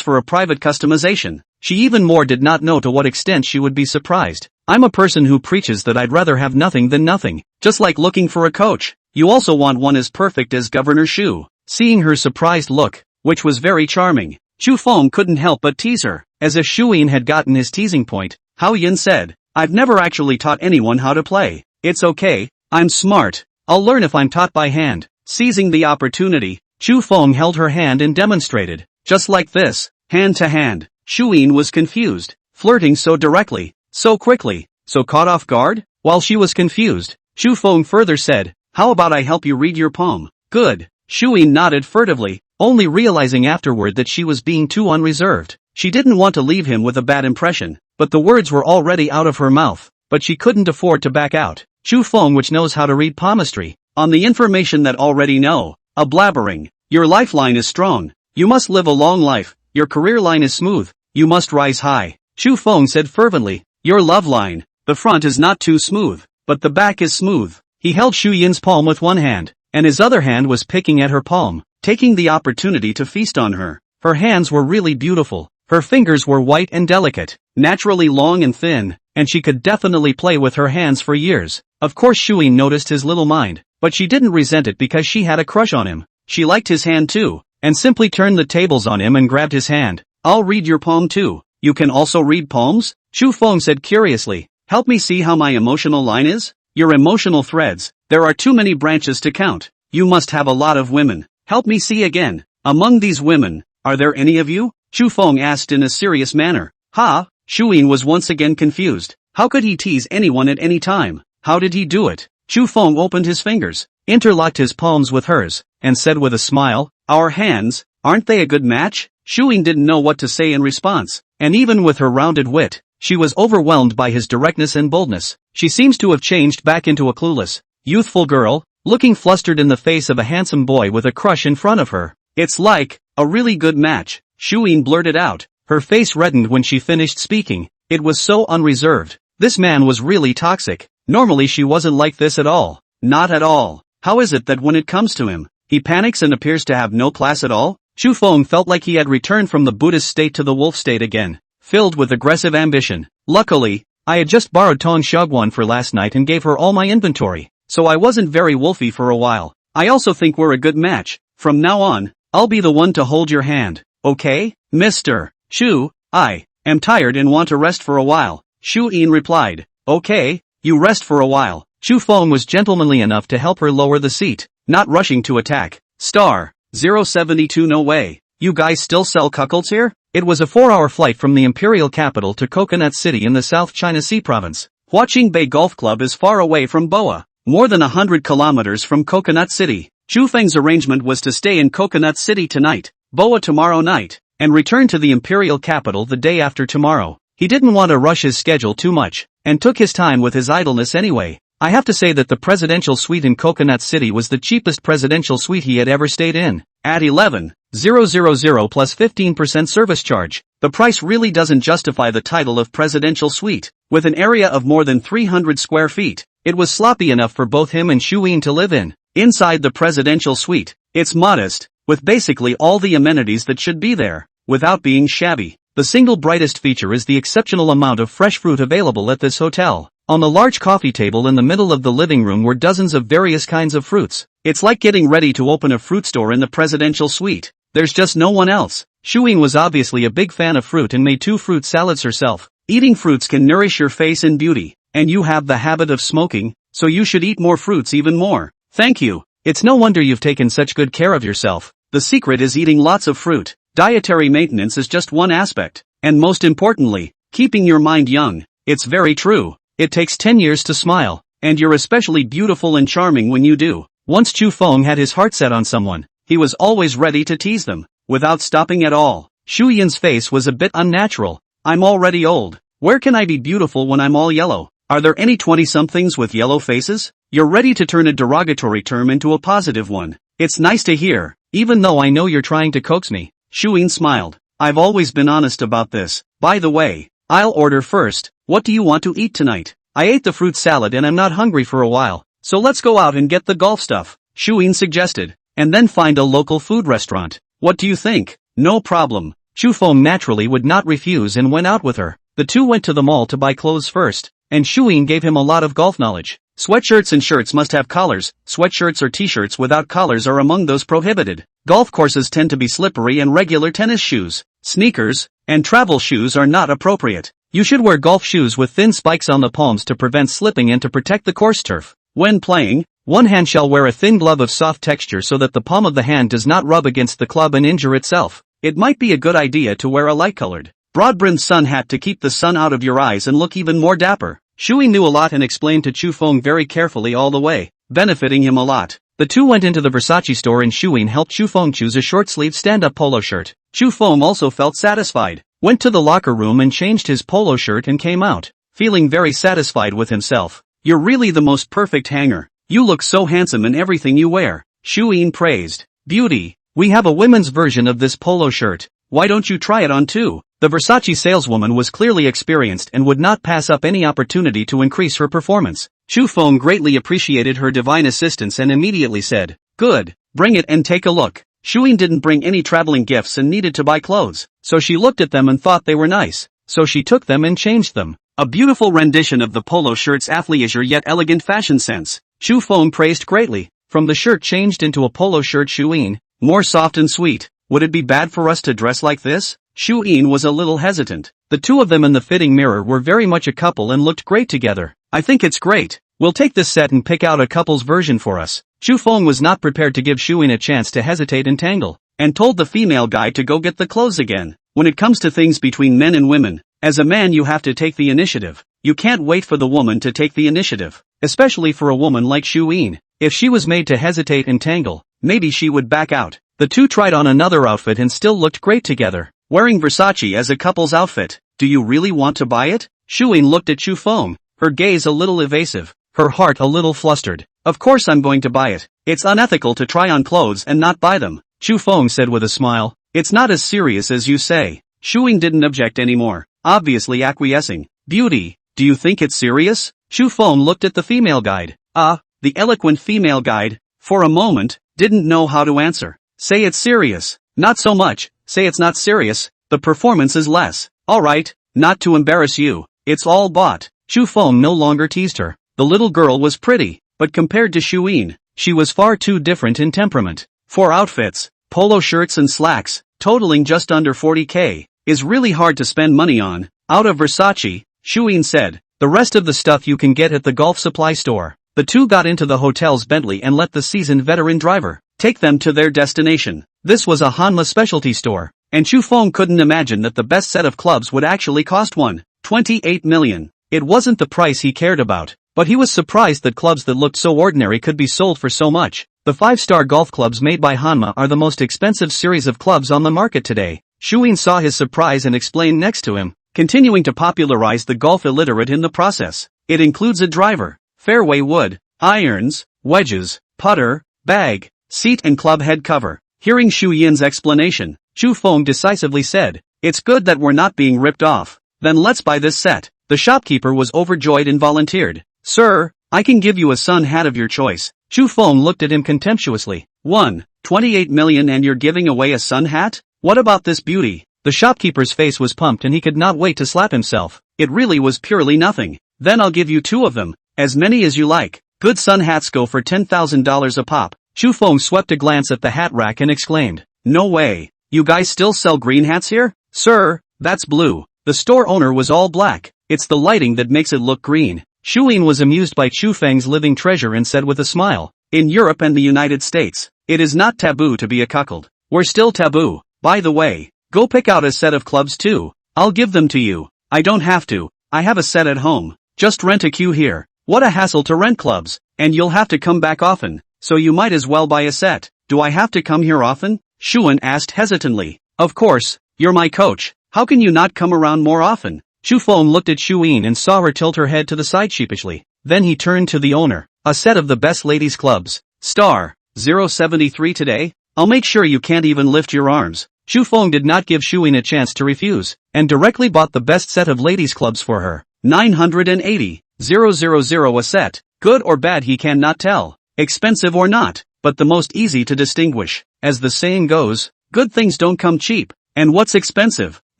for a private customization, she even more did not know to what extent she would be surprised. I'm a person who preaches that I'd rather have nothing than nothing, just like looking for a coach. You also want one as perfect as Governor Shu. Seeing her surprised look, which was very charming, Chu Feng couldn't help but tease her. As if Shu Yin had gotten his teasing point, Hao Yin said, I've never actually taught anyone how to play. It's okay, I'm smart. I'll learn if I'm taught by hand. Seizing the opportunity, Chu Feng held her hand and demonstrated. Just like this, hand to hand. Shu Yin was confused, flirting so directly, so quickly, so caught off guard. While she was confused, Chu Feng further said, how about I help you read your poem? Good. Shu Yin nodded furtively, only realizing afterward that she was being too unreserved. She didn't want to leave him with a bad impression, but the words were already out of her mouth, but she couldn't afford to back out. Chu Feng, which knows how to read palmistry, on the information that already know, a blabbering. Your lifeline is strong. You must live a long life. Your career line is smooth. You must rise high. Chu Feng said fervently. Your love line. The front is not too smooth, but the back is smooth. He held Shu Yin's palm with one hand, and his other hand was picking at her palm, taking the opportunity to feast on her. Her hands were really beautiful. Her fingers were white and delicate, naturally long and thin, and she could definitely play with her hands for years. Of course Shu Yin noticed his little mind, but she didn't resent it because she had a crush on him. She liked his hand too, and simply turned the tables on him and grabbed his hand. I'll read your poem too. You can also read poems? Chu Feng said curiously. Help me see how my emotional line is? Your emotional threads. There are too many branches to count. You must have a lot of women. Help me see again. Among these women, are there any of you? Chu Feng asked in a serious manner. Ha? Shu Yin was once again confused. How could he tease anyone at any time? How did he do it? Chu Feng opened his fingers, interlocked his palms with hers, and said with a smile, our hands, aren't they a good match? Shu Yin didn't know what to say in response, and even with her rounded wit, she was overwhelmed by his directness and boldness. She seems to have changed back into a clueless, youthful girl, looking flustered in the face of a handsome boy with a crush in front of her. It's like, a really good match, Shu Yin blurted out. Her face reddened when she finished speaking. It was so unreserved. This man was really toxic. Normally she wasn't like this at all. Not at all. How is it that when it comes to him, he panics and appears to have no class at all? Chu Feng felt like he had returned from the Buddhist state to the wolf state again, filled with aggressive ambition. Luckily, I had just borrowed Tong Xiaoguan for last night and gave her all my inventory, so I wasn't very wolfy for a while. I also think we're a good match. From now on, I'll be the one to hold your hand. Okay, Mr. Chu, I am tired and want to rest for a while. Shu Yin replied. Okay, you rest for a while. Chu Feng was gentlemanly enough to help her lower the seat, not rushing to attack. Star 072. No way. You guys still sell cuckolds here? It was a 4-hour flight from the imperial capital to Coconut City in the South China Sea province. Huaqing Bay Golf Club is far away from Boa, more than 100 kilometers from Coconut City. Chu Feng's arrangement was to stay in Coconut City tonight, Boa tomorrow night, and return to the imperial capital the day after tomorrow. He didn't want to rush his schedule too much, and took his time with his idleness anyway. I have to say that the presidential suite in Coconut City was the cheapest presidential suite he had ever stayed in, at 11,000 plus 15% service charge. The price really doesn't justify the title of presidential suite. With an area of more than 300 square feet, it was sloppy enough for both him and Shu Yin to live in. Inside the presidential suite, it's modest, with basically all the amenities that should be there, without being shabby. The single brightest feature is the exceptional amount of fresh fruit available at this hotel. On the large coffee table in the middle of the living room were dozens of various kinds of fruits. It's like getting ready to open a fruit store in the presidential suite. There's just no one else. Shuyin was obviously a big fan of fruit and made 2 fruit salads herself. Eating fruits can nourish your face and beauty, and you have the habit of smoking, so you should eat more fruits even more. Thank you. It's no wonder you've taken such good care of yourself. The secret is eating lots of fruit. Dietary maintenance is just one aspect, and most importantly, keeping your mind young. It's very true. It takes 10 years to smile, and you're especially beautiful and charming when you do. Once Chu Feng had his heart set on someone, he was always ready to tease them, without stopping at all. Shu Yin's face was a bit unnatural. I'm already old. Where can I be beautiful when I'm all yellow? Are there any 20-somethings with yellow faces? You're ready to turn a derogatory term into a positive one. It's nice to hear, even though I know you're trying to coax me. Shu Yin smiled. I've always been honest about this. By the way, I'll order first. What do you want to eat tonight? I ate the fruit salad and I'm not hungry for a while, so let's go out and get the golf stuff, Shu Yin suggested, and then find a local food restaurant. What do you think? No problem. Chu Feng naturally would not refuse and went out with her. The two went to the mall to buy clothes first, and Shu Yin gave him a lot of golf knowledge. Sweatshirts and shirts must have collars. Sweatshirts or t-shirts without collars are among those prohibited. Golf courses tend to be slippery and regular tennis shoes, sneakers, and travel shoes are not appropriate. You should wear golf shoes with thin spikes on the palms to prevent slipping and to protect the course turf. When playing, one hand shall wear a thin glove of soft texture so that the palm of the hand does not rub against the club and injure itself. It might be a good idea to wear a light-colored, broad-brimmed sun hat to keep the sun out of your eyes and look even more dapper. Shui knew a lot and explained to Chu Feng very carefully all the way, benefiting him a lot. The two went into the Versace store and Shui helped Chu Feng choose a short-sleeved stand-up polo shirt. Chu Feng also felt satisfied, went to the locker room and changed his polo shirt and came out, feeling very satisfied with himself. You're really the most perfect hanger. You look so handsome in everything you wear, Shui praised. Beauty, we have a women's version of this polo shirt. Why don't you try it on too? The Versace saleswoman was clearly experienced and would not pass up any opportunity to increase her performance. Chu Feng greatly appreciated her divine assistance and immediately said, "Good, bring it and take a look." Shuin didn't bring any traveling gifts and needed to buy clothes, so she looked at them and thought they were nice, so she took them and changed them. A beautiful rendition of the polo shirt's athleisure yet elegant fashion sense. Chu Feng praised greatly. From the shirt changed into a polo shirt Shuin, more soft and sweet. Would it be bad for us to dress like this? Shuin was a little hesitant. The two of them in the fitting mirror were very much a couple and looked great together. I think it's great. We'll take this set and pick out a couple's version for us. Chu Feng was not prepared to give Shuin a chance to hesitate and tangle, and told the female guy to go get the clothes again. When it comes to things between men and women, as a man you have to take the initiative. You can't wait for the woman to take the initiative, especially for a woman like Shuin. If she was made to hesitate and tangle, maybe she would back out. The two tried on another outfit and still looked great together, wearing Versace as a couple's outfit. Do you really want to buy it? Shuin looked at Chu Feng, her gaze a little evasive, her heart a little flustered. Of course I'm going to buy it. It's unethical to try on clothes and not buy them, Chu Feng said with a smile. It's not as serious as you say. Shuin didn't object anymore, obviously acquiescing. Beauty, do you think it's serious? Chu Feng looked at the female guide. The eloquent female guide, for a moment, didn't know how to answer. Say it's serious. Not so much. Say it's not serious. The performance is less. Alright, not to embarrass you. It's all bought. Chu Feng no longer teased her. The little girl was pretty, but compared to Shuin, she was far too different in temperament. 4 outfits, polo shirts and slacks, totaling just under 40k, is really hard to spend money on. Out of Versace, Shuin said. The rest of the stuff you can get at the golf supply store. The two got into the hotel's Bentley and let the seasoned veteran driver take them to their destination. This was a Hanma specialty store, and Chu Feng couldn't imagine that the best set of clubs would actually cost 1.28 million. It wasn't the price he cared about, but he was surprised that clubs that looked so ordinary could be sold for so much. The 5-star golf clubs made by Hanma are the most expensive series of clubs on the market today. Shuin saw his surprise and explained next to him, continuing to popularize the golf illiterate in the process. It includes a driver, fairway wood, irons, wedges, putter, bag, seat and club head cover. Hearing Shu Yin's explanation, Chu Feng decisively said, "It's good that we're not being ripped off. Then let's buy this set." The shopkeeper was overjoyed and volunteered. "Sir, I can give you a sun hat of your choice." Chu Feng looked at him contemptuously. 1.28 million and you're giving away a sun hat? What about this beauty? The shopkeeper's face was pumped and he could not wait to slap himself. It really was purely nothing. Then I'll give you 2 of them, as many as you like. Good sun hats go for $10,000 a pop. Chu Feng swept a glance at the hat rack and exclaimed, "No way. You guys still sell green hats here?" "Sir, that's blue." The store owner was all black. "It's the lighting that makes it look green." Shuyin was amused by Chu Feng's living treasure and said with a smile, "In Europe and the United States, it is not taboo to be a cuckold. We're still taboo. By the way, go pick out a set of clubs too. I'll give them to you." "I don't have to. I have a set at home. Just rent a queue here." "What a hassle to rent clubs, and you'll have to come back often, so you might as well buy a set." "Do I have to come here often?" Shuyin asked hesitantly. "Of course, you're my coach. How can you not come around more often?" Chu Feng looked at Shuyin and saw her tilt her head to the side sheepishly. Then he turned to the owner. "A set of the best ladies' clubs. Star 073 today? I'll make sure you can't even lift your arms." Chu Feng did not give Shuyin a chance to refuse, and directly bought the best set of ladies' clubs for her. 980,000 a set. Good or bad he cannot tell. Expensive or not, but the most easy to distinguish. As the saying goes, good things don't come cheap, and what's expensive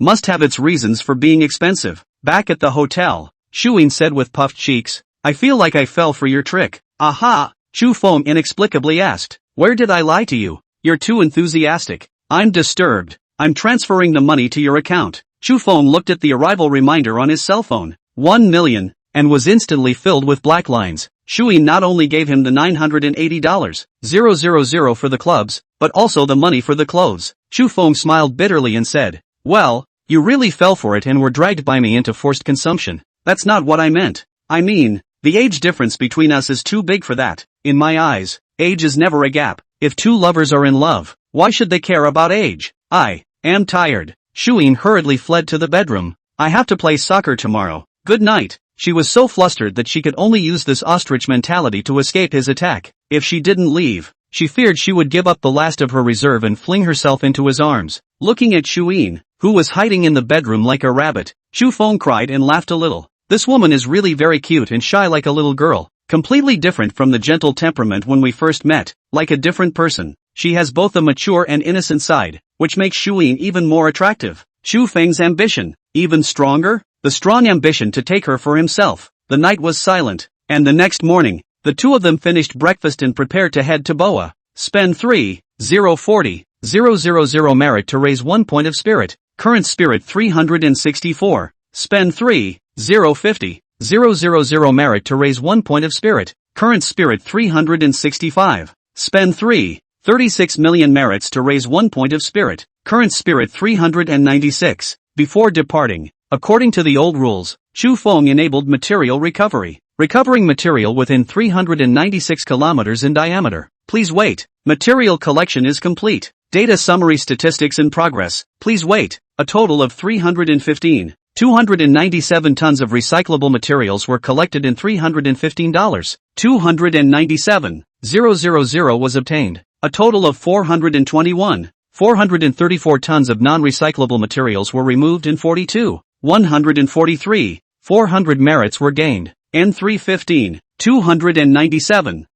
must have its reasons for being expensive. Back at the hotel, Shuyin said with puffed cheeks, "I feel like I fell for your trick." "Aha!" Chu Feng inexplicably asked. "Where did I lie to you?" "You're too enthusiastic." "I'm disturbed. I'm transferring the money to your account." Chu Feng looked at the arrival reminder on his cell phone. 1 million, and was instantly filled with black lines. Shuyin not only gave him the $980,000 for the clubs, but also the money for the clothes. Chu Feng smiled bitterly and said, "Well, you really fell for it and were dragged by me into forced consumption." "That's not what I meant. I mean, the age difference between us is too big for that. In my eyes, age is never a gap. If 2 lovers are in love, why should they care about age?" "I am tired." Shuyin hurriedly fled to the bedroom. "I have to play soccer tomorrow. Good night." She was so flustered that she could only use this ostrich mentality to escape his attack. If she didn't leave, she feared she would give up the last of her reserve and fling herself into his arms. Looking at Shuyin, who was hiding in the bedroom like a rabbit, Chu Feng cried and laughed a little. This woman is really very cute and shy like a little girl. Completely different from the gentle temperament when we first met, like a different person. She has both a mature and innocent side, which makes Shuyin even more attractive. Chu Feng's ambition, even stronger? The strong ambition to take her for himself. The night was silent, and the next morning, the two of them finished breakfast and prepared to head to Boa. Spend 3,040,000 merit to raise 1 point of spirit. Current spirit 364. Spend 3,050,000 merit to raise 1 point of spirit. Current spirit 365. Spend 36 million merits to raise 1 point of spirit. Current spirit 396. Before departing, according to the old rules, Chu Feng enabled material recovery, recovering material within 396 kilometers in diameter. Please wait. Material collection is complete. Data summary statistics in progress. Please wait. A total of 297 tons of recyclable materials were collected in $315. 297,000 was obtained. A total of 434 tons of non-recyclable materials were removed in 143. 400 merits were gained. N315. 297,000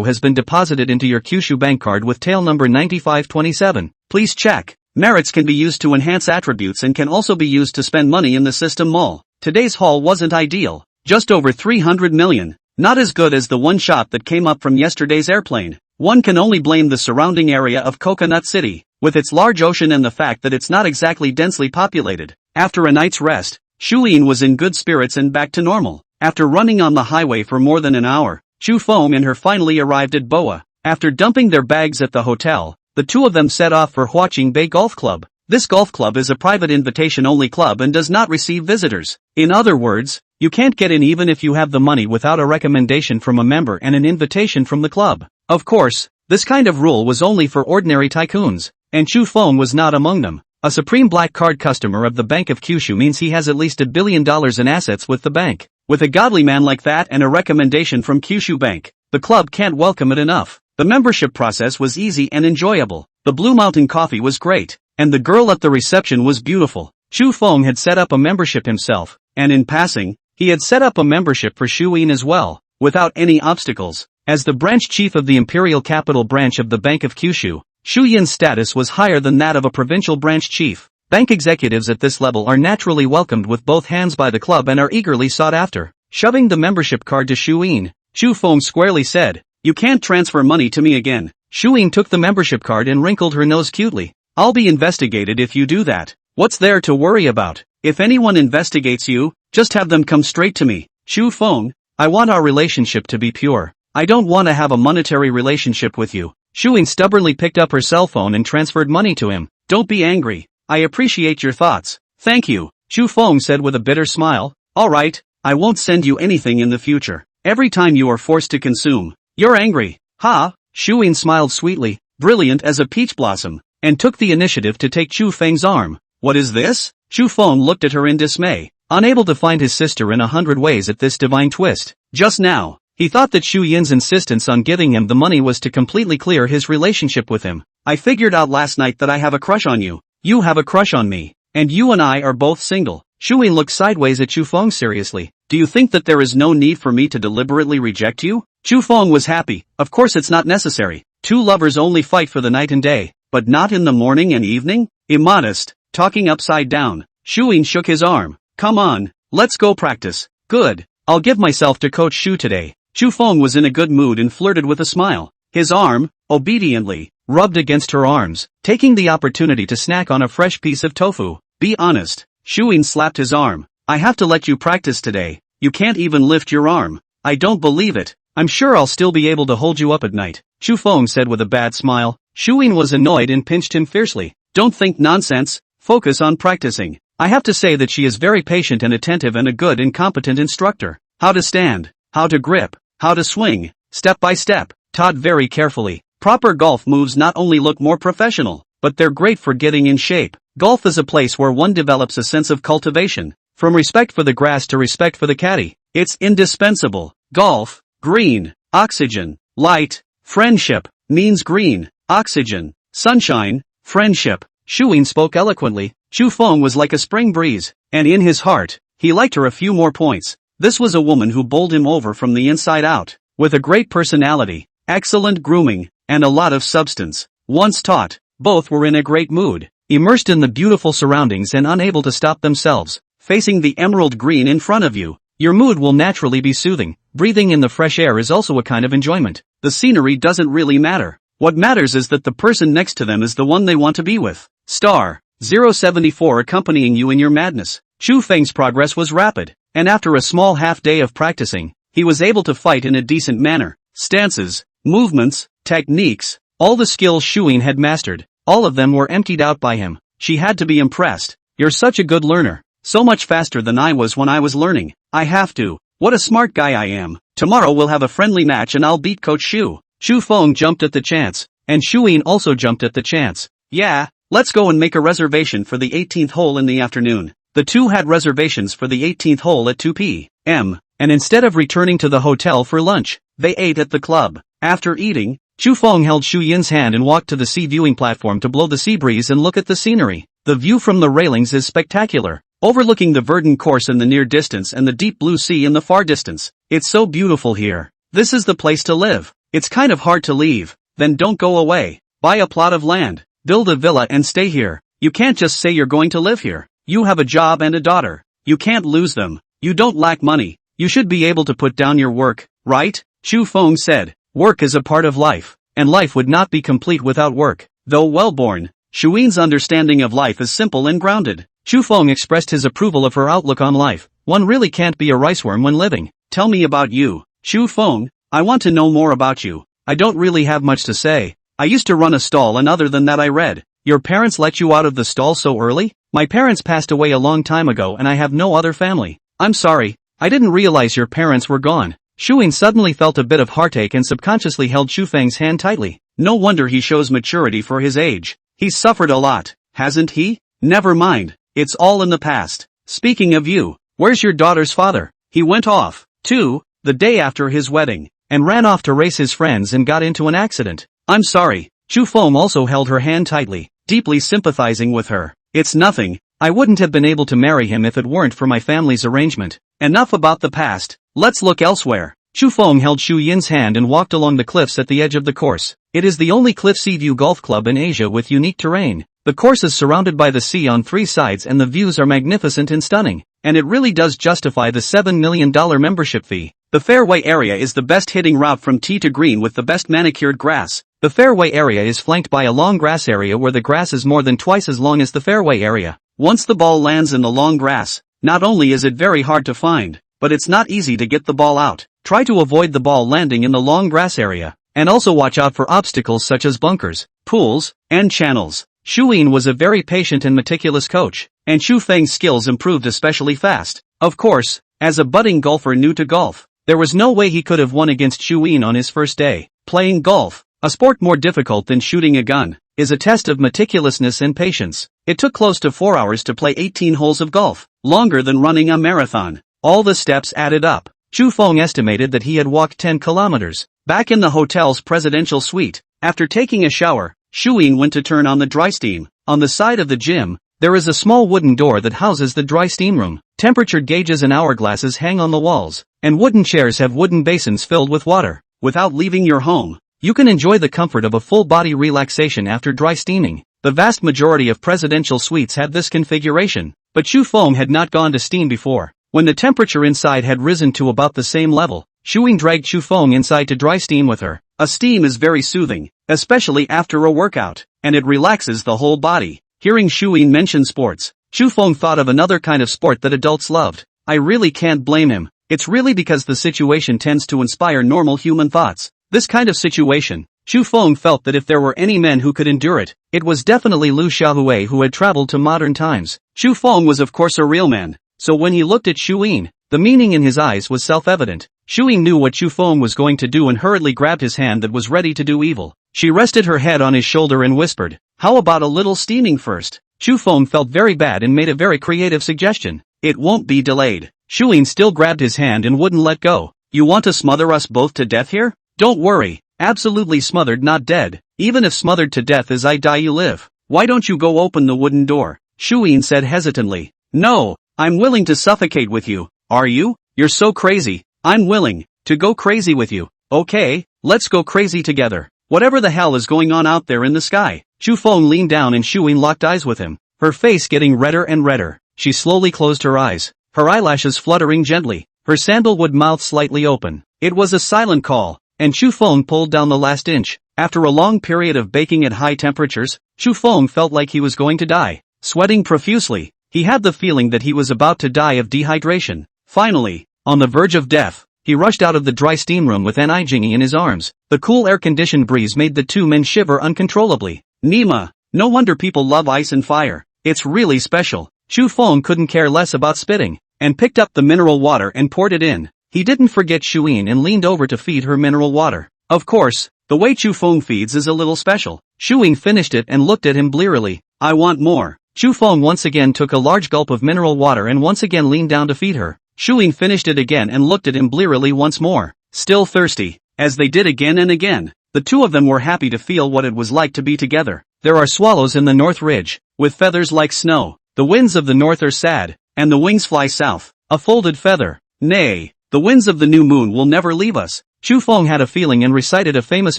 has been deposited into your Kyushu bank card with tail number 9527. Please check. Merits can be used to enhance attributes and can also be used to spend money in the system mall. Today's haul wasn't ideal. Just over 300 million. Not as good as the one shot that came up from yesterday's airplane. One can only blame the surrounding area of Coconut City, with its large ocean and the fact that it's not exactly densely populated. After a night's rest, Shuyin was in good spirits and back to normal. After running on the highway for more than an hour, Chu Feng and her finally arrived at Boa. After dumping their bags at the hotel, the two of them set off for Huaqing Bay Golf Club. This golf club is a private invitation-only club and does not receive visitors. In other words, you can't get in even if you have the money without a recommendation from a member and an invitation from the club. Of course, this kind of rule was only for ordinary tycoons, and Chu Feng was not among them. A supreme black card customer of the Bank of Kyushu means he has at least $1 billion in assets with the bank. With a godly man like that and a recommendation from Kyushu Bank, the club can't welcome it enough. The membership process was easy and enjoyable. The Blue Mountain coffee was great, and the girl at the reception was beautiful. Chu Feng had set up a membership himself, and in passing, he had set up a membership for Shuyin as well, without any obstacles. As the branch chief of the Imperial Capital branch of the Bank of Kyushu, Shuyin's status was higher than that of a provincial branch chief. Bank executives at this level are naturally welcomed with both hands by the club and are eagerly sought after. Shoving the membership card to Shuyin, Chu Feng squarely said, "You can't transfer money to me again." Shuyin took the membership card and wrinkled her nose cutely. "I'll be investigated if you do that. What's there to worry about? If anyone investigates you, just have them come straight to me." "Chu Feng, I want our relationship to be pure. I don't want to have a monetary relationship with you." Shuyin stubbornly picked up her cell phone and transferred money to him. "Don't be angry. I appreciate your thoughts." "Thank you," Chu Feng said with a bitter smile. "Alright, I won't send you anything in the future. Every time you are forced to consume, you're angry." "Ha!" Shuyin smiled sweetly, brilliant as a peach blossom, and took the initiative to take Chu Feng's arm. "What is this?" Chu Feng looked at her in dismay, unable to find his sister in 100 ways at this divine twist. Just now, he thought that Shu Yin's insistence on giving him the money was to completely clear his relationship with him. "I figured out last night that I have a crush on you. You have a crush on me. And you and I are both single." Shu Yin looked sideways at Chu Feng seriously. "Do you think that there is no need for me to deliberately reject you?" Chu Feng was happy. "Of course it's not necessary. Two lovers only fight for the night and day, but not in the morning and evening? Immodest, talking upside down." Shuyin shook his arm. "Come on, let's go practice." "Good. I'll give myself to Coach Shu today." Chu Feng was in a good mood and flirted with a smile. His arm, obediently, rubbed against her arms, taking the opportunity to snack on a fresh piece of tofu. "Be honest." Shuyin slapped his arm. "I have to let you practice today. You can't even lift your arm." "I don't believe it. I'm sure I'll still be able to hold you up at night," Chu Feng said with a bad smile. Shuyin was annoyed and pinched him fiercely. "Don't think nonsense, focus on practicing. I have to say that she is very patient and attentive and a good and competent instructor. How to stand, how to grip, how to swing, step by step, taught very carefully. Proper golf moves not only look more professional, but they're great for getting in shape. Golf is a place where one develops a sense of cultivation, from respect for the grass to respect for the caddy. It's indispensable. Golf, green, oxygen, light, friendship, means green, oxygen, sunshine, friendship." Shuyin spoke eloquently. Chu Feng was like a spring breeze, and in his heart, he liked her a few more points. This was a woman who bowled him over from the inside out, with a great personality, excellent grooming, and a lot of substance. Once taught, both were in a great mood, immersed in the beautiful surroundings and unable to stop themselves. Facing the emerald green in front of you, your mood will naturally be soothing. Breathing in the fresh air is also a kind of enjoyment. The scenery doesn't really matter. What matters is that the person next to them is the one they want to be with. Star 074 accompanying you in your madness. Chu Feng's progress was rapid, and after a small half-day of practicing, he was able to fight in a decent manner. Stances, movements, techniques, all the skills Shuyin had mastered, all of them were emptied out by him. She had to be impressed. "You're such a good learner. So much faster than I was when I was learning. I have to. What a smart guy I am. Tomorrow we'll have a friendly match and I'll beat Coach Shu." Chu Feng jumped at the chance, and Shuyin also jumped at the chance. "Yeah, let's go and make a reservation for the 18th hole in the afternoon." The two had reservations for the 18th hole at 2 p.m., and instead of returning to the hotel for lunch, they ate at the club. After eating, Chu Feng held Shu Yin's hand and walked to the sea viewing platform to blow the sea breeze and look at the scenery. The view from the railings is spectacular, overlooking the verdant course in the near distance and the deep blue sea in the far distance. "It's so beautiful here. This is the place to live. It's kind of hard to leave." "Then don't go away. Buy a plot of land, build a villa and stay here. You can't just say you're going to live here. You have a job and a daughter. You can't lose them. You don't lack money. You should be able to put down your work, right?" Chu Feng said. "Work is a part of life, and life would not be complete without work." Though well-born, Shuyin's understanding of life is simple and grounded. Chu Feng expressed his approval of her outlook on life. "One really can't be a riceworm when living. Tell me about you." "Chu Feng, I want to know more about you." "I don't really have much to say. I used to run a stall and other than that I read." "Your parents let you out of the stall so early?" "My parents passed away a long time ago and I have no other family." "I'm sorry, I didn't realize your parents were gone." Shuyin suddenly felt a bit of heartache and subconsciously held Chu Feng's hand tightly. No wonder he shows maturity for his age. He's suffered a lot, hasn't he? Never mind, it's all in the past. Speaking of you, where's your daughter's father? He went off, too, the day after his wedding, and ran off to race his friends and got into an accident. "I'm sorry." Chu Feng also held her hand tightly, deeply sympathizing with her. "It's nothing. I wouldn't have been able to marry him if it weren't for my family's arrangement. Enough about the past. Let's look elsewhere." Chu Feng held Shu Yin's hand and walked along the cliffs at the edge of the course. It is the only cliff sea view golf club in Asia with unique terrain. The course is surrounded by the sea on 3 sides and the views are magnificent and stunning, and it really does justify the $7 million membership fee. The fairway area is the best hitting route from tee to green with the best manicured grass. The fairway area is flanked by a long grass area where the grass is more than twice as long as the fairway area. Once the ball lands in the long grass, not only is it very hard to find, but it's not easy to get the ball out. Try to avoid the ball landing in the long grass area, and also watch out for obstacles such as bunkers, pools, and channels. Xu Yin was a very patient and meticulous coach, and Xu Feng's skills improved especially fast. Of course, as a budding golfer new to golf, there was no way he could have won against Xu Yin on his first day. Playing golf, a sport more difficult than shooting a gun, is a test of meticulousness and patience. It took close to 4 hours to play 18 holes of golf, longer than running a marathon. All the steps added up. Xu Feng estimated that he had walked 10 kilometers. Back in the hotel's presidential suite, after taking a shower, Xu Yin went to turn on the dry steam. On the side of the gym, there is a small wooden door that houses the dry steam room. Temperature gauges and hourglasses hang on the walls, and wooden chairs have wooden basins filled with water. Without leaving your home, you can enjoy the comfort of a full-body relaxation after dry steaming. The vast majority of presidential suites had this configuration, but Xu Feng had not gone to steam before. When the temperature inside had risen to about the same level, Xu Yin dragged Xu Feng inside to dry steam with her. A steam is very soothing, especially after a workout, and it relaxes the whole body. Hearing Xu Yin mention sports, Xu Feng thought of another kind of sport that adults loved. I really can't blame him. It's really because the situation tends to inspire normal human thoughts. This kind of situation, Xu Feng felt that if there were any men who could endure it, it was definitely Liu Xiaohui who had traveled to modern times. Xu Feng was of course a real man, so when he looked at Xu Yin, the meaning in his eyes was self-evident. Xu Yin knew what Xu Feng was going to do and hurriedly grabbed his hand that was ready to do evil. She rested her head on his shoulder and whispered, "How about a little steaming first?" Xu Feng felt very bad and made a very creative suggestion. "It won't be delayed." Xu Yin still grabbed his hand and wouldn't let go. "You want to smother us both to death here? Don't worry, absolutely smothered not dead. Even if smothered to death as I die you live. Why don't you go open the wooden door?" Xu Yin said hesitantly. "No, I'm willing to suffocate with you." "Are you? You're so crazy." "I'm willing to go crazy with you." "Okay, let's go crazy together. Whatever the hell is going on out there in the sky." Xu Feng leaned down and Xu Yin locked eyes with him, her face getting redder and redder. She slowly closed her eyes, her eyelashes fluttering gently, her sandalwood mouth slightly open. It was a silent call, and Xu Feng pulled down the last inch. After a long period of baking at high temperatures, Xu Feng felt like he was going to die. Sweating profusely, he had the feeling that he was about to die of dehydration. Finally, on the verge of death, he rushed out of the dry steam room with An Jingy in his arms. The cool air-conditioned breeze made the two men shiver uncontrollably. Nima, no wonder people love ice and fire. It's really special. Xu Feng couldn't care less about spitting, and picked up the mineral water and poured it in. He didn't forget Xu Yin and leaned over to feed her mineral water. Of course, the way Xu Feng feeds is a little special. Xu Yin finished it and looked at him blearily. "I want more." Xu Feng once again took a large gulp of mineral water and once again leaned down to feed her. Xu Yin finished it again and looked at him blearily once more. Still thirsty, as they did again and again, the two of them were happy to feel what it was like to be together. There are swallows in the North Ridge, with feathers like snow. The winds of the north are sad, and the wings fly south, a folded feather. Nay, the winds of the new moon will never leave us. Xu Feng had a feeling and recited a famous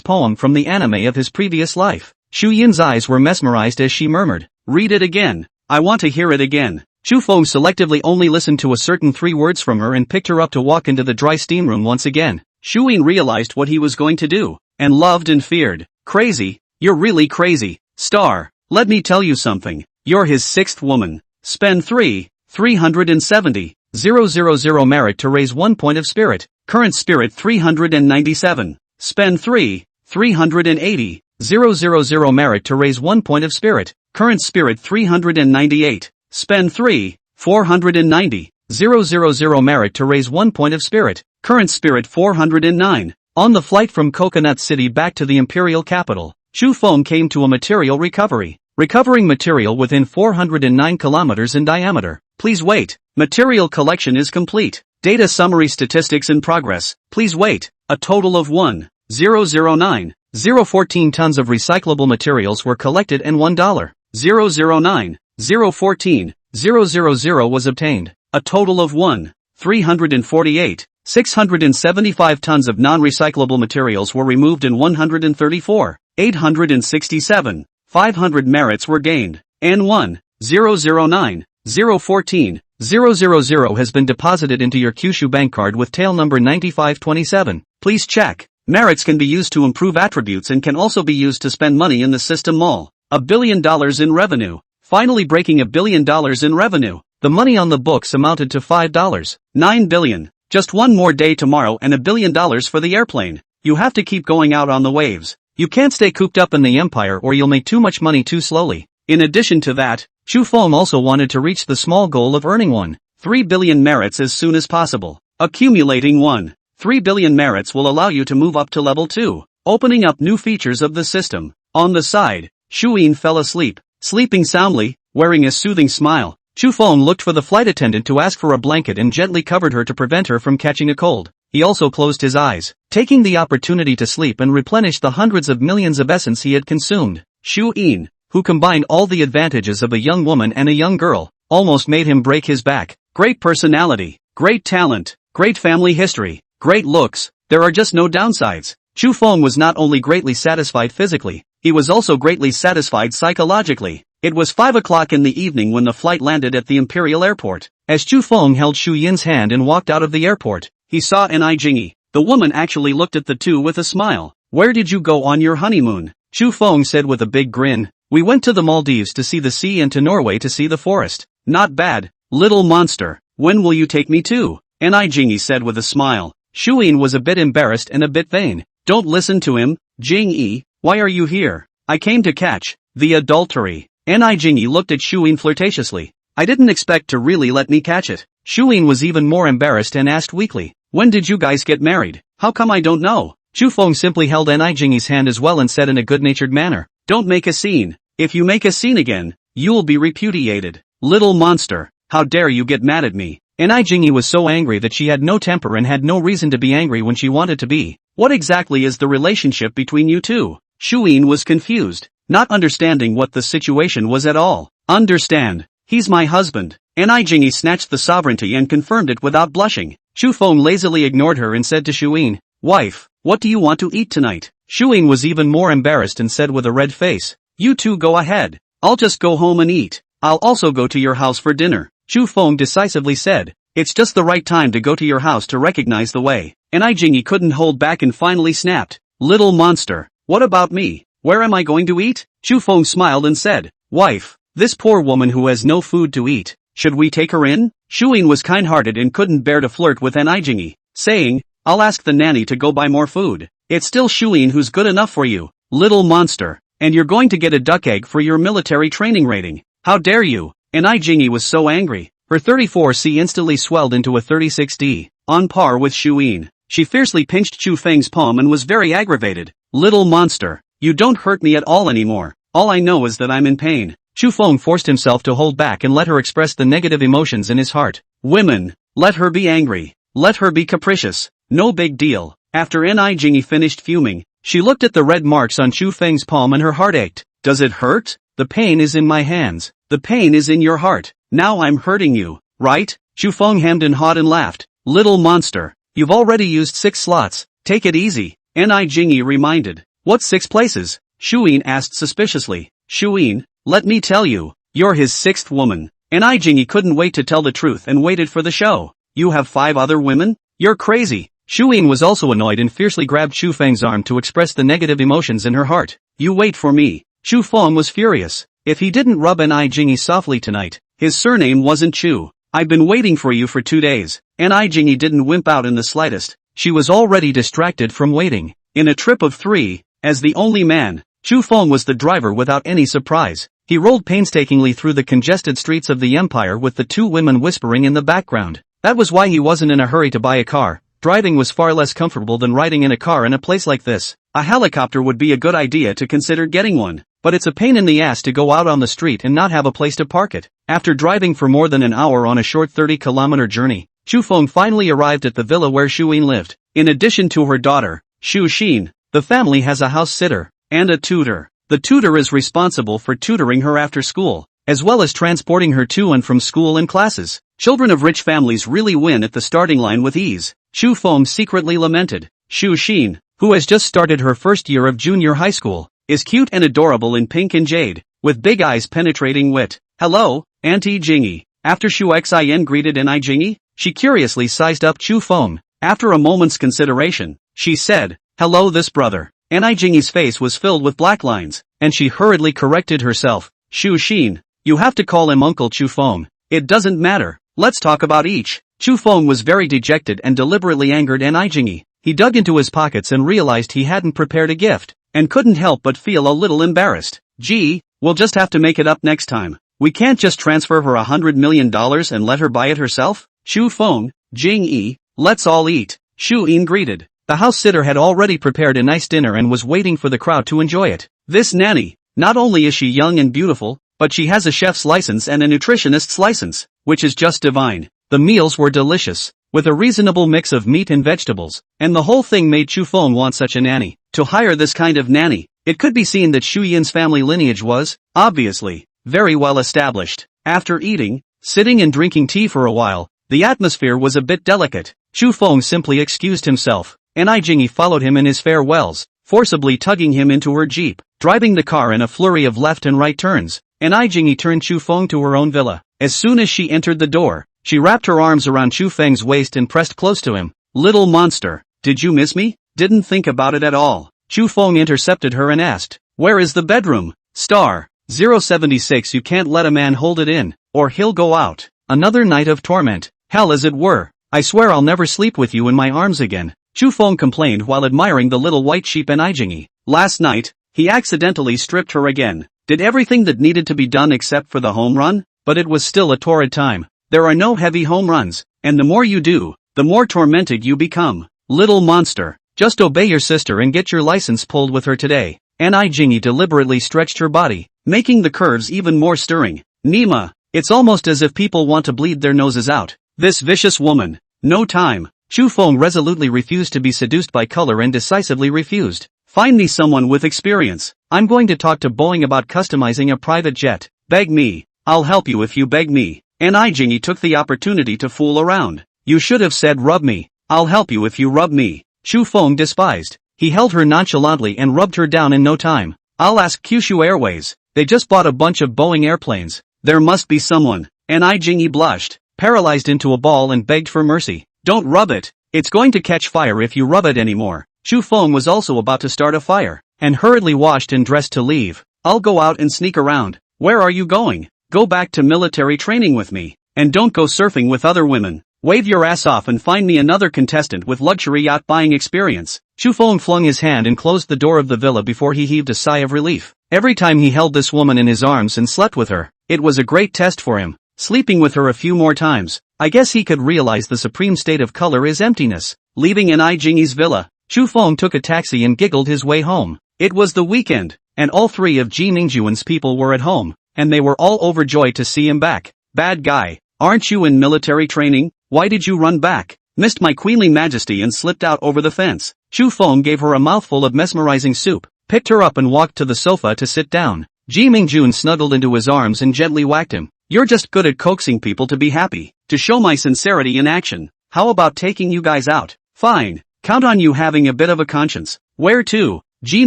poem from the anime of his previous life. Xu Yin's eyes were mesmerized as she murmured, "Read it again. I want to hear it again." Xu Feng selectively only listened to a certain 3 words from her and picked her up to walk into the dry steam room once again. Xu Yin realized what he was going to do, and loved and feared. "Crazy? You're really crazy. Star, let me tell you something. You're his 6th woman. Spend 370,000 merit to raise 1 point of spirit. Current spirit 397. Spend 380,000 merit to raise 1 point of spirit. Current spirit 398. Spend 490,000 merit to raise 1 point of spirit. Current spirit 409. On the flight from Coconut City back to the imperial capital, Xu Feng came to a material recovery. Recovering material within 409 kilometers in diameter. Please wait. Material collection is complete. Data summary statistics in progress. Please wait. A total of 1,009,014 tons of recyclable materials were collected and $1,009,014,000 was obtained. A total of 1,348,675 tons of non-recyclable materials were removed and 134,867 500 merits were gained. N1, 009, 014, 000 has been deposited into your Kyushu bank card with tail number 9527. Please check. Merits can be used to improve attributes and can also be used to spend money in the system mall. $1 billion in revenue. Finally breaking $1 billion in revenue. The money on the books amounted to $9 billion. Just one more day tomorrow and $1 billion for the airplane. You have to keep going out on the waves. You can't stay cooped up in the empire or you'll make too much money too slowly. In addition to that, Chu Feng also wanted to reach the small goal of earning 1.3 billion merits as soon as possible. Accumulating 1.3 billion merits will allow you to move up to level 2, opening up new features of the system. On the side, Shuyin fell asleep, sleeping soundly, wearing a soothing smile. Chu Feng looked for the flight attendant to ask for a blanket and gently covered her to prevent her from catching a cold. He also closed his eyes, taking the opportunity to sleep and replenish the hundreds of millions of essence he had consumed. Shuyin, who combined all the advantages of a young woman and a young girl, almost made him break his back. Great personality, great talent, great family history, great looks, there are just no downsides. Chu Feng was not only greatly satisfied physically, he was also greatly satisfied psychologically. It was 5 o'clock in the evening when the flight landed at the Imperial Airport. As Chu Feng held Shu Yin's hand and walked out of the airport, he saw Nai Jingi. The woman actually looked at the two with a smile. Where did you go on your honeymoon? Chu Feng said with a big grin. We went to the Maldives to see the sea and to Norway to see the forest. Not bad, little monster. When will you take me too? Nai Jingi said with a smile. Shu Yin was a bit embarrassed and a bit vain. Don't listen to him, Jing-yi. Why are you here? I came to catch the adultery. Nai Jingi looked at Shu Yin flirtatiously. I didn't expect to really let me catch it. Shu Yin was even more embarrassed and asked weakly. When did you guys get married? How come I don't know? Chu Feng simply held Nai Jingi's hand as well and said in a good-natured manner. Don't make a scene. If you make a scene again, you'll be repudiated. Little monster, how dare you get mad at me? Nai Jingi was so angry that she had no temper and had no reason to be angry when she wanted to be. What exactly is the relationship between you two? Shu Yin was confused, not understanding what the situation was at all. Understand. He's my husband. Nai Jingi snatched the sovereignty and confirmed it without blushing. Chu Feng lazily ignored her and said to Shu Yin, Wife, what do you want to eat tonight? Shu Yin was even more embarrassed and said with a red face, You two go ahead. I'll just go home and eat. I'll also go to your house for dinner. Chu Feng decisively said, It's just the right time to go to your house to recognize the way. Nai Jingi couldn't hold back and finally snapped, Little monster, what about me? Where am I going to eat? Chu Feng smiled and said, Wife, this poor woman who has no food to eat. Should we take her in? Shu Yin was kind-hearted and couldn't bear to flirt with Nai Jingi, saying, I'll ask the nanny to go buy more food. It's still Shu Yin who's good enough for you, little monster, and you're going to get a duck egg for your military training rating. How dare you? Nai Jingi was so angry. Her 34C instantly swelled into a 36D, on par with Shu Yin. She fiercely pinched Chu Feng's palm and was very aggravated. Little monster, you don't hurt me at all anymore. All I know is that I'm in pain. Chu Feng forced himself to hold back and let her express the negative emotions in his heart. Women, let her be angry. Let her be capricious. No big deal. After Nai Jingi finished fuming, she looked at the red marks on Chu Feng's palm and her heart ached. Does it hurt? The pain is in my hands. The pain is in your heart. Now I'm hurting you, right? Chu Feng hemmed and hawed and laughed. Little monster, you've already used 6 slots. Take it easy. Nai Jingi reminded. What 6 places? Shu Yin asked suspiciously. Shu Yin, let me tell you, you're his 6th woman. Nai Jingi couldn't wait to tell the truth and waited for the show. You have 5 other women? You're crazy. Shu Yin was also annoyed and fiercely grabbed Chu Feng's arm to express the negative emotions in her heart. You wait for me. Chu Feng was furious. If he didn't rub Nai Jingi softly tonight, his surname wasn't Chu. I've been waiting for you for 2 days. Nai Jingi didn't wimp out in the slightest. She was already distracted from waiting. In a trip of 3, as the only man, Chu Feng was the driver without any surprise. He rolled painstakingly through the congested streets of the empire with the 2 women whispering in the background. That was why he wasn't in a hurry to buy a car. Driving was far less comfortable than riding in a car in a place like this. A helicopter would be a good idea to consider getting one, but it's a pain in the ass to go out on the street and not have a place to park it. After driving for more than an hour on a short 30-kilometer journey, Chu Feng finally arrived at the villa where Shu Yin lived. In addition to her daughter, Shu Xin, the family has a house sitter and a tutor. The tutor is responsible for tutoring her after school, as well as transporting her to and from school and classes. Children of rich families really win at the starting line with ease. Chu Feng secretly lamented. Shu Xin, who has just started her first year of junior high school, is cute and adorable in pink and jade, with big eyes penetrating wit. Hello, Auntie Jingy. After Shu Xin greeted Ni Jingy, she curiously sized up Chu Feng. After a moment's consideration, she said, hello this brother. Ni Jingy's face was filled with black lines, and she hurriedly corrected herself. Shu Xin, you have to call him Uncle Chu Feng. It doesn't matter, let's talk about each. Chu Feng was very dejected and deliberately angered Ni Jingy. He dug into his pockets and realized he hadn't prepared a gift, and couldn't help but feel a little embarrassed. Gee, we'll just have to make it up next time. We can't just transfer her $100 million and let her buy it herself? Shu Feng, Jing Yi, let's all eat. Shu Yin greeted. The house sitter had already prepared a nice dinner and was waiting for the crowd to enjoy it. This nanny, not only is she young and beautiful, but she has a chef's license and a nutritionist's license, which is just divine. The meals were delicious, with a reasonable mix of meat and vegetables, and the whole thing made Chu Feng want such a nanny. To hire this kind of nanny, it could be seen that Shu Yin's family lineage was, obviously, very well established. After eating, sitting and drinking tea for a while, the atmosphere was a bit delicate. Chu Feng simply excused himself, and Ni Jingy followed him in his farewells, forcibly tugging him into her jeep, driving the car in a flurry of left and right turns, and Ni Jingy turned Chu Feng to her own villa. As soon as she entered the door, she wrapped her arms around Chu Feng's waist and pressed close to him. Little monster, did you miss me? Didn't think about it at all. Chu Feng intercepted her and asked, where is the bedroom? Star 076. You can't let a man hold it in, or he'll go out. Another night of torment, hell as it were. I swear I'll never sleep with you in my arms again. Chu Feng complained while admiring the little white sheep and Ni Jingy. Last night, he accidentally stripped her again. Did everything that needed to be done except for the home run, but it was still a torrid time. There are no heavy home runs, and the more you do, the more tormented you become. Little monster, just obey your sister and get your license pulled with her today. Ni Jingy deliberately stretched her body, making the curves even more stirring. Nima, it's almost as if people want to bleed their noses out. This vicious woman. No time. Chu Feng resolutely refused to be seduced by color and decisively refused. Find me someone with experience. I'm going to talk to Boeing about customizing a private jet. Beg me. I'll help you if you beg me. Ni Jingy took the opportunity to fool around. You should have said rub me. I'll help you if you rub me. Chu Feng despised. He held her nonchalantly and rubbed her down in no time. I'll ask Kyushu Airways. They just bought a bunch of Boeing airplanes. There must be someone. Ni Jingy blushed, paralyzed into a ball, and begged for mercy. Don't rub it. It's going to catch fire if you rub it anymore. Chu Feng was also about to start a fire, and hurriedly washed and dressed to leave. I'll go out and sneak around. Where are you going? Go back to military training with me. And don't go surfing with other women. Wave your ass off and find me another contestant with luxury yacht buying experience. Chu Feng flung his hand and closed the door of the villa before he heaved a sigh of relief. Every time he held this woman in his arms and slept with her, it was a great test for him. Sleeping with her a few more times, I guess he could realize the supreme state of color is emptiness. Leaving Ni Jingy's villa, Chu Feng took a taxi and giggled his way home. It was the weekend, and all three of Ji Ningjuan's people were at home, and they were all overjoyed to see him back. Bad guy, aren't you in military training? Why did you run back? Missed my queenly majesty and slipped out over the fence. Chu Feng gave her a mouthful of mesmerizing soup, picked her up and walked to the sofa to sit down. Ji Mingjun snuggled into his arms and gently whacked him. You're just good at coaxing people to be happy. To show my sincerity in action, how about taking you guys out? Fine. Count on you having a bit of a conscience. Where to? Ji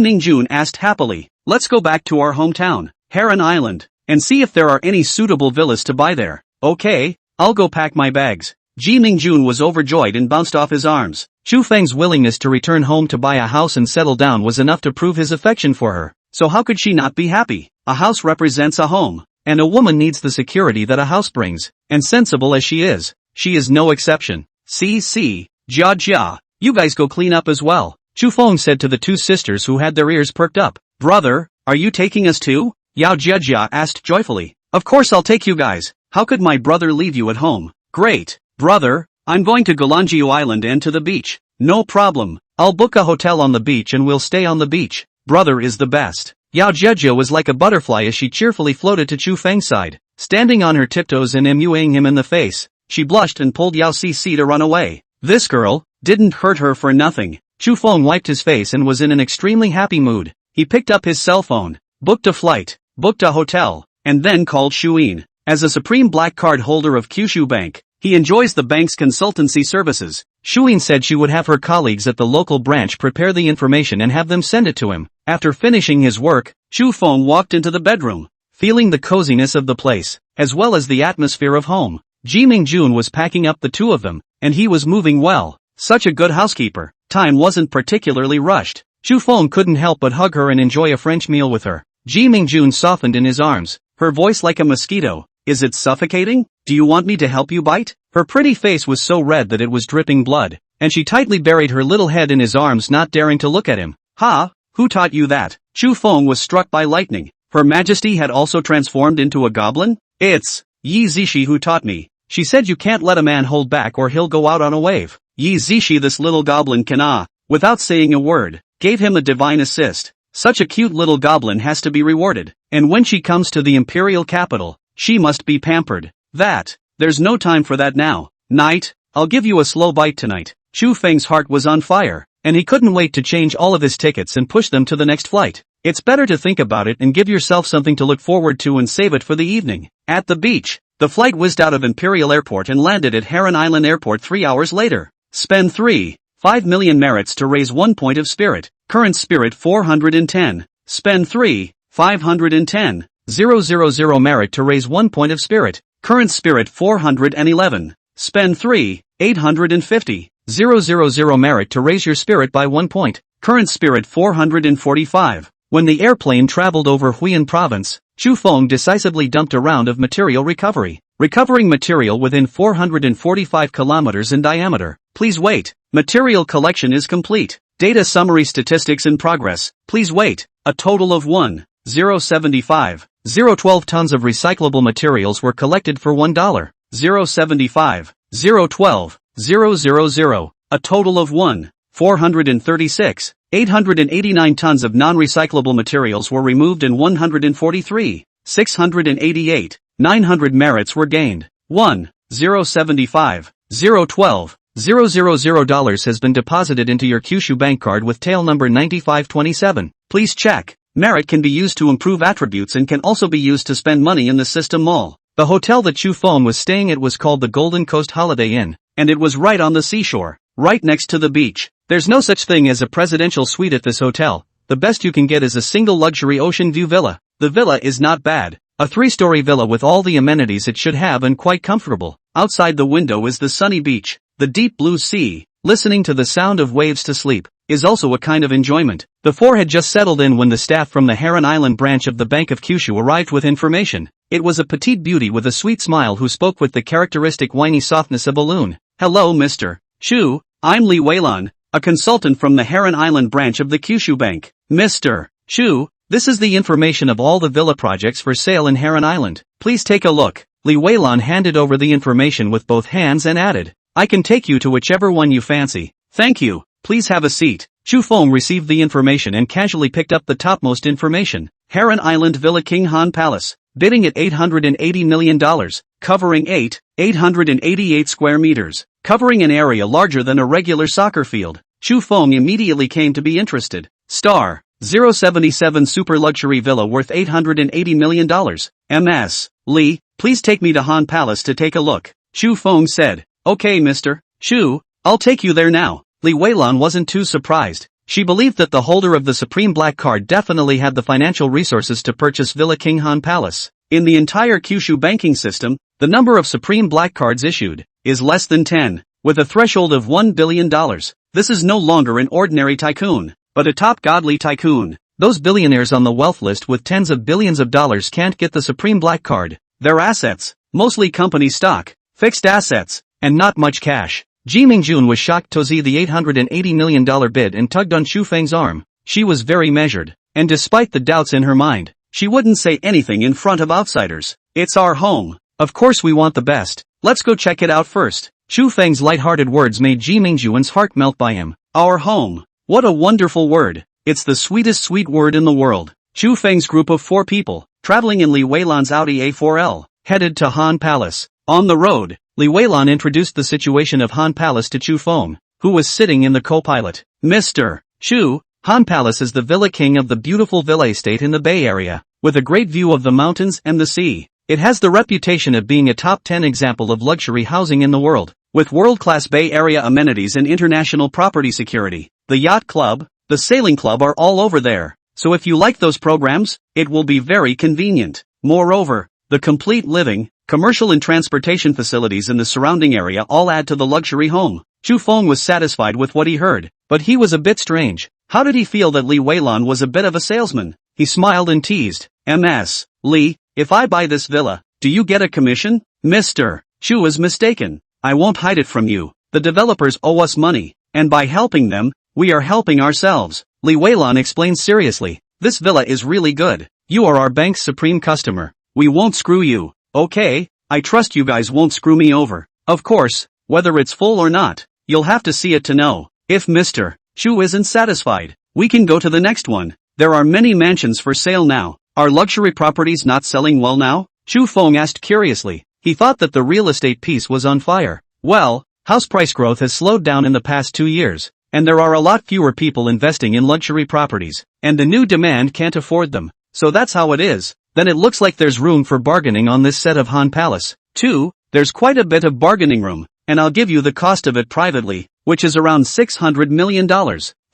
Mingjun asked happily. Let's go back to our hometown, Heron Island, and see if there are any suitable villas to buy there. Okay, I'll go pack my bags. Ji Mingjun was overjoyed and bounced off his arms. Chu Feng's willingness to return home to buy a house and settle down was enough to prove his affection for her. So how could she not be happy? A house represents a home, and a woman needs the security that a house brings, and sensible as she is no exception. See, Jia Jia, you guys go clean up as well, Chu Feng said to the two sisters who had their ears perked up. Brother, are you taking us too? Yao Jia asked joyfully. Of course I'll take you guys. How could my brother leave you at home? Great. Brother, I'm going to Galanjiu Island and to the beach. No problem. I'll book a hotel on the beach and we'll stay on the beach. Brother is the best. Yao Jia was like a butterfly as she cheerfully floated to Chu Feng's side. Standing on her tiptoes and MUing him in the face, she blushed and pulled Yao Cici to run away. This girl didn't hurt her for nothing. Chu Feng wiped his face and was in an extremely happy mood. He picked up his cell phone, booked a flight, booked a hotel, and then called Shuin. As a supreme black card holder of Kyushu Bank, he enjoys the bank's consultancy services. Shuin said she would have her colleagues at the local branch prepare the information and have them send it to him. After finishing his work, Shu Feng walked into the bedroom, feeling the coziness of the place, as well as the atmosphere of home. Ji Mingjun was packing up the two of them, and he was moving well. Such a good housekeeper. Time wasn't particularly rushed. Shu Feng couldn't help but hug her and enjoy a French meal with her. Ji Mingjun softened in his arms, her voice like a mosquito. Is it suffocating? Do you want me to help you bite? Her pretty face was so red that it was dripping blood, and she tightly buried her little head in his arms, not daring to look at him. Ha! Who taught you that? Shu Feng was struck by lightning. Her Majesty had also transformed into a goblin? It's Yi Zishi who taught me. She said you can't let a man hold back or he'll go out on a wave. Yi Zishi, this little goblin can without saying a word, gave him a divine assist. Such a cute little goblin has to be rewarded, and when she comes to the imperial capital, she must be pampered. There's no time for that now. Night, I'll give you a slow bite tonight. Shu Feng's heart was on fire, and he couldn't wait to change all of his tickets and push them to the next flight. It's better to think about it and give yourself something to look forward to and save it for the evening. At the beach, the flight whizzed out of Imperial Airport and landed at Heron Island Airport 3 hours later. Spend 5 million merits to raise 1 point of spirit. Current spirit 410. Spend 510,000 merit to raise 1 point of spirit. Current spirit 411. Spend 850,000 merit to raise your spirit by 1 point. Current spirit 445. When the airplane traveled over Huiyan province, Shu Feng decisively dumped a round of material recovery, recovering material within 445 kilometers in diameter. Please wait. Material collection is complete. Data summary statistics in progress. Please wait. A total of 0.75 tons of recyclable materials were collected for $1. 0.75 0.12 A total of 436,889 tons of non-recyclable materials were removed and 143,688,900 merits were gained. 0.75 0.12 has been deposited into your Kyushu bank card with tail number 9527. Please check. Merit can be used to improve attributes and can also be used to spend money in the system mall. The hotel that Shu Feng was staying at was called the Golden Coast Holiday Inn, and it was right on the seashore, right next to the beach. There's no such thing as a presidential suite at this hotel. The best you can get is a single luxury ocean view villa. The villa is not bad. A 3-story villa with all the amenities it should have and quite comfortable. Outside the window is the sunny beach, the deep blue sea. Listening to the sound of waves to sleep is also a kind of enjoyment. The four had just settled in when the staff from the Heron Island branch of the Bank of Kyushu arrived with information. It was a petite beauty with a sweet smile who spoke with the characteristic whiny softness of a loon. Hello Mr. Shu, I'm Li Weilan, a consultant from the Heron Island branch of the Kyushu Bank. Mr. Shu, this is the information of all the villa projects for sale in Heron Island. Please take a look. Li Weilan handed over the information with both hands and added, I can take you to whichever one you fancy. Thank you. Please have a seat. Shu Feng received the information and casually picked up the topmost information. Heron Island Villa King Han Palace. Bidding at $880 million. Covering 888 square meters. Covering an area larger than a regular soccer field. Shu Feng immediately came to be interested. Star. 077 Super Luxury Villa worth $880 million. MS. Li, please take me to Han Palace to take a look. Shu Feng said. Okay Mr. Shu, I'll take you there now. Li Weilan wasn't too surprised. She believed that the holder of the Supreme Black Card definitely had the financial resources to purchase Villa King Han Palace. In the entire Kyushu banking system, the number of Supreme Black Cards issued is less than 10, with a threshold of $1 billion. This is no longer an ordinary tycoon, but a top godly tycoon. Those billionaires on the wealth list with tens of billions of dollars can't get the Supreme Black Card. Their assets, mostly company stock, fixed assets, and not much cash. Ji Mingjun was shocked to see the $880 million bid and tugged on Shu Feng's arm. She was very measured, and despite the doubts in her mind, she wouldn't say anything in front of outsiders. It's our home. Of course we want the best. Let's go check it out first. Shu Feng's light-hearted words made Ji Mingjun's heart melt by him. Our home. What a wonderful word. It's the sweetest sweet word in the world. Shu Feng's group of 4 people, traveling in Li Weilan's Audi A4L, headed to Han Palace. On the road, Li Weilan introduced the situation of Han Palace to Shu Feng, who was sitting in the co-pilot. Mr. Shu, Han Palace is the Villa King of the beautiful villa estate in the Bay Area, with a great view of the mountains and the sea. It has the reputation of being a top 10 example of luxury housing in the world. with world-class Bay Area amenities and international property security. The yacht club, the sailing club are all over there. So if you like those programs, it will be very convenient. Moreover, the complete living, commercial and transportation facilities in the surrounding area all add to the luxury home. Chu Feng was satisfied with what he heard, but he was a bit strange. How did he feel that Li Weilan was a bit of a salesman? He smiled and teased. Ms. Li, if I buy this villa, do you get a commission? Mr. Chu is mistaken. I won't hide it from you. The developers owe us money, and by helping them, we are helping ourselves. Li Weilan explained seriously. This villa is really good. You are our bank's supreme customer. We won't screw you. Okay, I trust you guys won't screw me over. Of course, whether it's full or not, you'll have to see it to know. If Mr. Chu isn't satisfied, we can go to the next one. There are many mansions for sale now. Are luxury properties not selling well now? Chu Feng asked curiously. He thought that the real estate piece was on fire. Well, house price growth has slowed down in the past 2 years, and there are a lot fewer people investing in luxury properties, and the new demand can't afford them. So that's how it is. Then it looks like there's room for bargaining on this set of Han Palace. 2. There's quite a bit of bargaining room, and I'll give you the cost of it privately, which is around $600 million.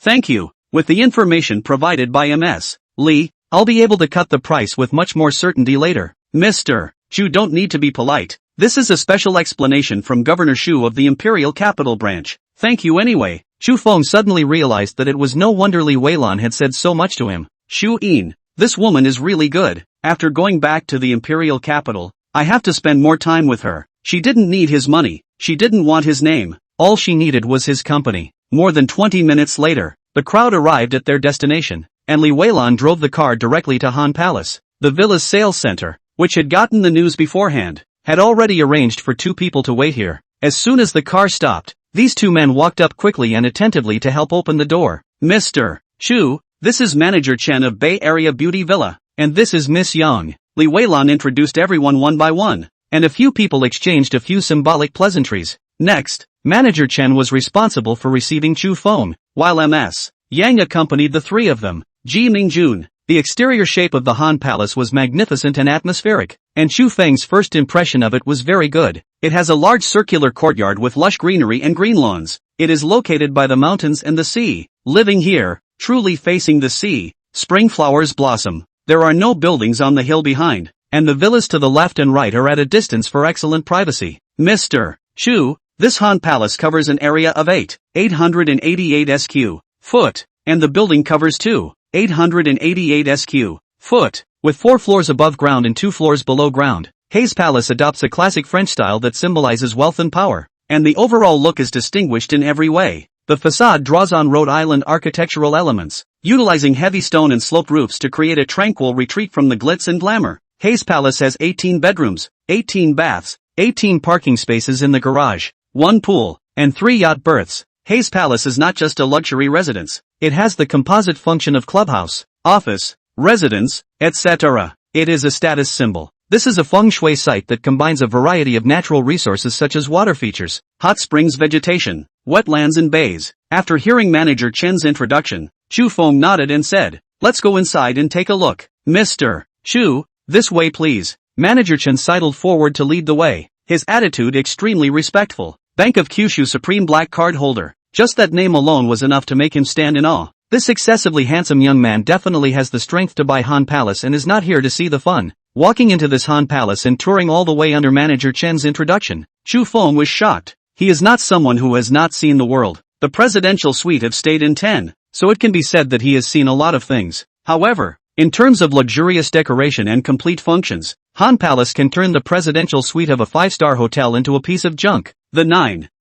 Thank you. With the information provided by Ms. Li, I'll be able to cut the price with much more certainty later. Mr. Chu, don't need to be polite. This is a special explanation from Governor Shu of the Imperial Capital Branch. Thank you anyway. Chu Feng suddenly realized that it was no wonder Li Weilan had said so much to him. Shu Yin, this woman is really good. After going back to the Imperial Capital, I have to spend more time with her. She didn't need his money. She didn't want his name. All she needed was his company. More than 20 minutes later, the crowd arrived at their destination, and Li Weilan drove the car directly to Han Palace. The villa's sales center, which had gotten the news beforehand, had already arranged for 2 people to wait here. As soon as the car stopped, these 2 men walked up quickly and attentively to help open the door. Mr. Chu, this is Manager Chen of Bay Area Beauty Villa, and this is Miss Yang. Li Weilan introduced everyone one by one, and a few people exchanged a few symbolic pleasantries. Next, Manager Chen was responsible for receiving Chu Feng, while Ms. Yang accompanied the 3 of them. Ji Mingjun. The exterior shape of the Han Palace was magnificent and atmospheric, and Chu Feng's first impression of it was very good. It has a large circular courtyard with lush greenery and green lawns. It is located by the mountains and the sea. Living here, truly facing the sea, spring flowers blossom. There are no buildings on the hill behind, and the villas to the left and right are at a distance for excellent privacy. Mr. Chu, this Han Palace covers an area of 888 sq ft, and the building covers 888 sq ft, with 4 floors above ground and 2 floors below ground. Hayes Palace adopts a classic French style that symbolizes wealth and power, and the overall look is distinguished in every way. The facade draws on Rhode Island architectural elements, utilizing heavy stone and sloped roofs to create a tranquil retreat from the glitz and glamour. Hayes Palace has 18 bedrooms, 18 baths, 18 parking spaces in the garage, 1 pool, and 3 yacht berths. Hayes Palace is not just a luxury residence. It has the composite function of clubhouse, office, residence, etc. It is a status symbol. This is a feng shui site that combines a variety of natural resources such as water features, hot springs, vegetation, wetlands and bays. After hearing Manager Chen's introduction, Chu Feng nodded and said, "Let's go inside and take a look." Mr. Chu, this way please. Manager Chen sidled forward to lead the way, his attitude extremely respectful. Bank of Kyushu Supreme Black Card Holder. Just that name alone was enough to make him stand in awe. This excessively handsome young man definitely has the strength to buy Han Palace and is not here to see the fun. Walking into this Han Palace and touring all the way under Manager Chen's introduction, Chu Feng was shocked. He is not someone who has not seen the world. The presidential suite have stayed in 10, so it can be said that he has seen a lot of things. However, in terms of luxurious decoration and complete functions, Han Palace can turn the presidential suite of a 5-star hotel into a piece of junk. The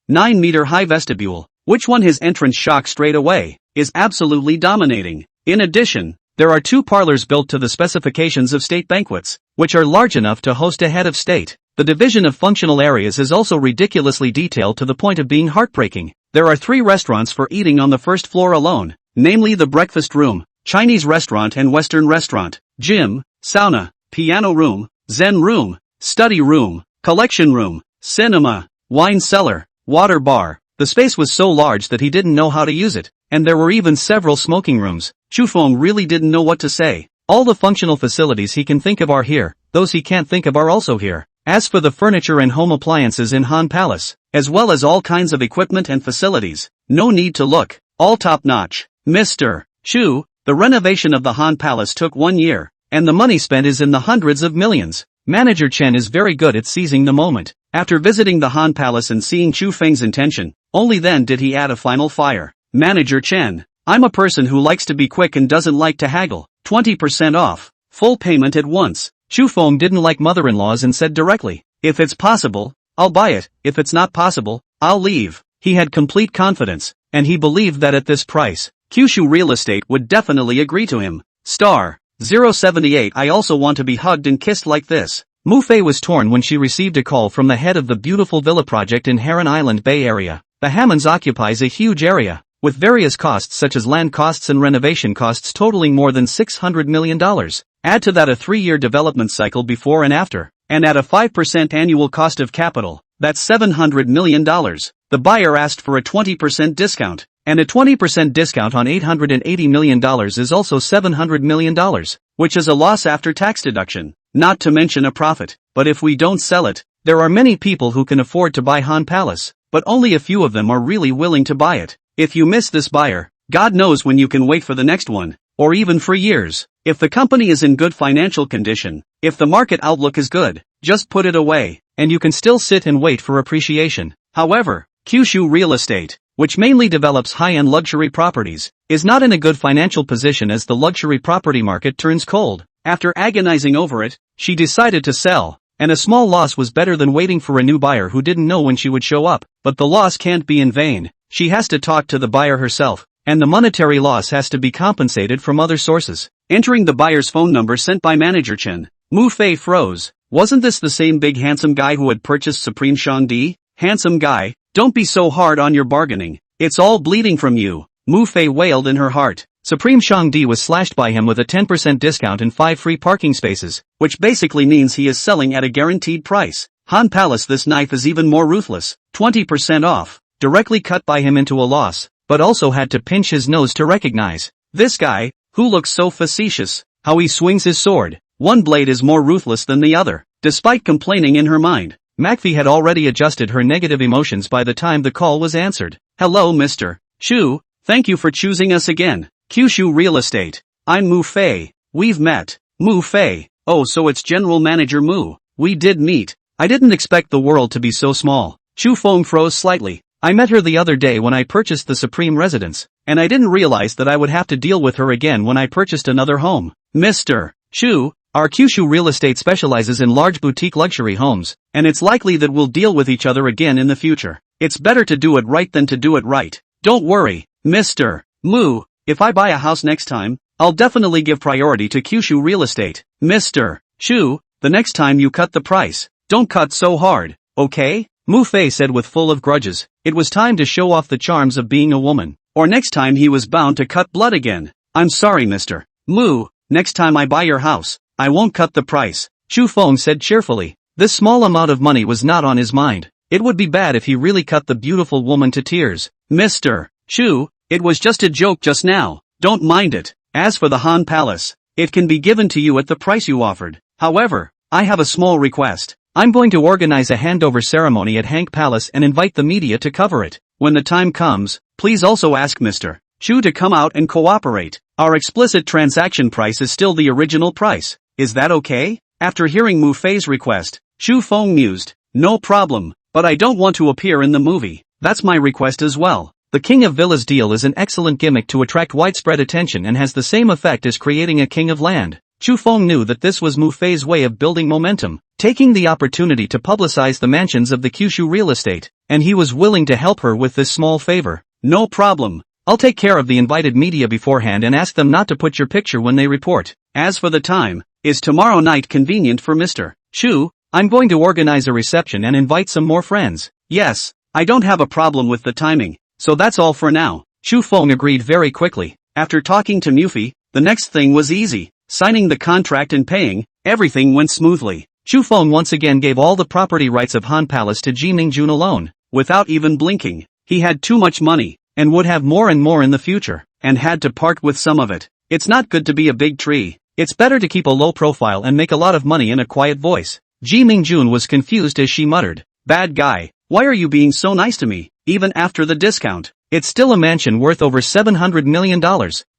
9-meter high vestibule, which won his entrance shock straight away, is absolutely dominating. In addition, there are 2 parlors built to the specifications of state banquets, which are large enough to host a head of state. The division of functional areas is also ridiculously detailed to the point of being heartbreaking. There are 3 restaurants for eating on the first floor alone, namely the breakfast room, Chinese restaurant and Western restaurant, gym, sauna, piano room, Zen room, study room, collection room, cinema, wine cellar, water bar. The space was so large that he didn't know how to use it, and there were even several smoking rooms. Chu Feng really didn't know what to say. All the functional facilities he can think of are here, those he can't think of are also here. As for the furniture and home appliances in Han Palace, as well as all kinds of equipment and facilities. No need to look. All top-notch. Mr. Chu, the renovation of the Han Palace took 1 year, and the money spent is in the hundreds of millions. Manager Chen is very good at seizing the moment. After visiting the Han Palace and seeing Chu Feng's intention, only then did he add a final fire. Manager Chen, I'm a person who likes to be quick and doesn't like to haggle. 20% off. Full payment at once. Chu Feng didn't like mother-in-laws and said directly, if it's possible, I'll buy it. If it's not possible, I'll leave. He had complete confidence, and he believed that at this price, Kyushu Real Estate would definitely agree to him. Star 078 I also want to be hugged and kissed like this. Mu Fei was torn when she received a call from the head of the beautiful villa project in Heron Island Bay Area. The Hammonds occupies a huge area, with various costs such as land costs and renovation costs totaling more than $600 million. Add to that a 3-year development cycle before and after, and at a 5% annual cost of capital, that's $700 million. The buyer asked for a 20% discount, and a 20% discount on $880 million is also $700 million, which is a loss after tax deduction, not to mention a profit. But if we don't sell it, there are many people who can afford to buy Han Palace, but only a few of them are really willing to buy it. If you miss this buyer, God knows when you can wait for the next one, or even for years. If the company is in good financial condition, if the market outlook is good, just put it away, and you can still sit and wait for appreciation. However, Kyushu Real Estate, which mainly develops high-end luxury properties, is not in a good financial position as the luxury property market turns cold. After agonizing over it, she decided to sell, and a small loss was better than waiting for a new buyer who didn't know when she would show up. But the loss can't be in vain. She has to talk to the buyer herself, and the monetary loss has to be compensated from other sources. Entering the buyer's phone number sent by Manager Chen, Mu Fei froze. Wasn't this the same big handsome guy who had purchased Supreme Shangdi? Handsome guy, don't be so hard on your bargaining. It's all bleeding from you. Mu Fei wailed in her heart. Supreme Shangdi was slashed by him with a 10% discount and 5 free parking spaces, which basically means he is selling at a guaranteed price. Han Palace, this knife is even more ruthless. 20% off. Directly cut by him into a loss, but also had to pinch his nose to recognize. This guy, who looks so facetious, how he swings his sword. One blade is more ruthless than the other. Despite complaining in her mind, McPhee had already adjusted her negative emotions by the time the call was answered. Hello Mr. Chu, thank you for choosing us again. Kyushu Real Estate. I'm Mu Fei. We've met. Mu Fei. Oh, so it's General Manager Mu. We did meet. I didn't expect the world to be so small. Chu Feng froze slightly. I met her the other day when I purchased the Supreme residence, and I didn't realize that I would have to deal with her again when I purchased another home. Mr. Chu, our Kyushu Real Estate specializes in large boutique luxury homes, and it's likely that we'll deal with each other again in the future. It's better to do it right than to do it right. Don't worry, Mr. Mu, if I buy a house next time, I'll definitely give priority to Kyushu Real Estate. Mr. Chu, the next time you cut the price, don't cut so hard, okay? Mu Fei said with full of grudges. It was time to show off the charms of being a woman, or next time he was bound to cut blood again. I'm sorry Mr. Mu, next time I buy your house, I won't cut the price, Chu Feng said cheerfully. This small amount of money was not on his mind. It would be bad if he really cut the beautiful woman to tears. Mr. Chu, it was just a joke just now, don't mind it. As for the Han Palace, it can be given to you at the price you offered. However, I have a small request. I'm going to organize a handover ceremony at Hank Palace and invite the media to cover it. When the time comes, please also ask Mr. Chu to come out and cooperate. Our explicit transaction price is still the original price. Is that okay? After hearing Mu Fei's request, Chu Feng mused. No problem, but I don't want to appear in the movie. That's my request as well. The King of Villas deal is an excellent gimmick to attract widespread attention and has the same effect as creating a king of land. Chu Feng knew that this was Mu Fei's way of building momentum, taking the opportunity to publicize the mansions of the Kyushu Real Estate, and he was willing to help her with this small favor. No problem. I'll take care of the invited media beforehand and ask them not to put your picture when they report. As for the time, is tomorrow night convenient for Mr. Chu? I'm going to organize a reception and invite some more friends. Yes, I don't have a problem with the timing, so that's all for now. Chu Feng agreed very quickly. After talking to Mu Fei, the next thing was easy. Signing the contract and paying, everything went smoothly. Chu Feng once again gave all the property rights of Han Palace to Ji Mingjun alone, without even blinking. He had too much money, and would have more and more in the future, and had to part with some of it. It's not good to be a big tree. It's better to keep a low profile and make a lot of money in a quiet voice. Ji Mingjun was confused as she muttered, "Bad guy, Why are you being so nice to me, even after the discount? It's still a mansion worth over $700 million,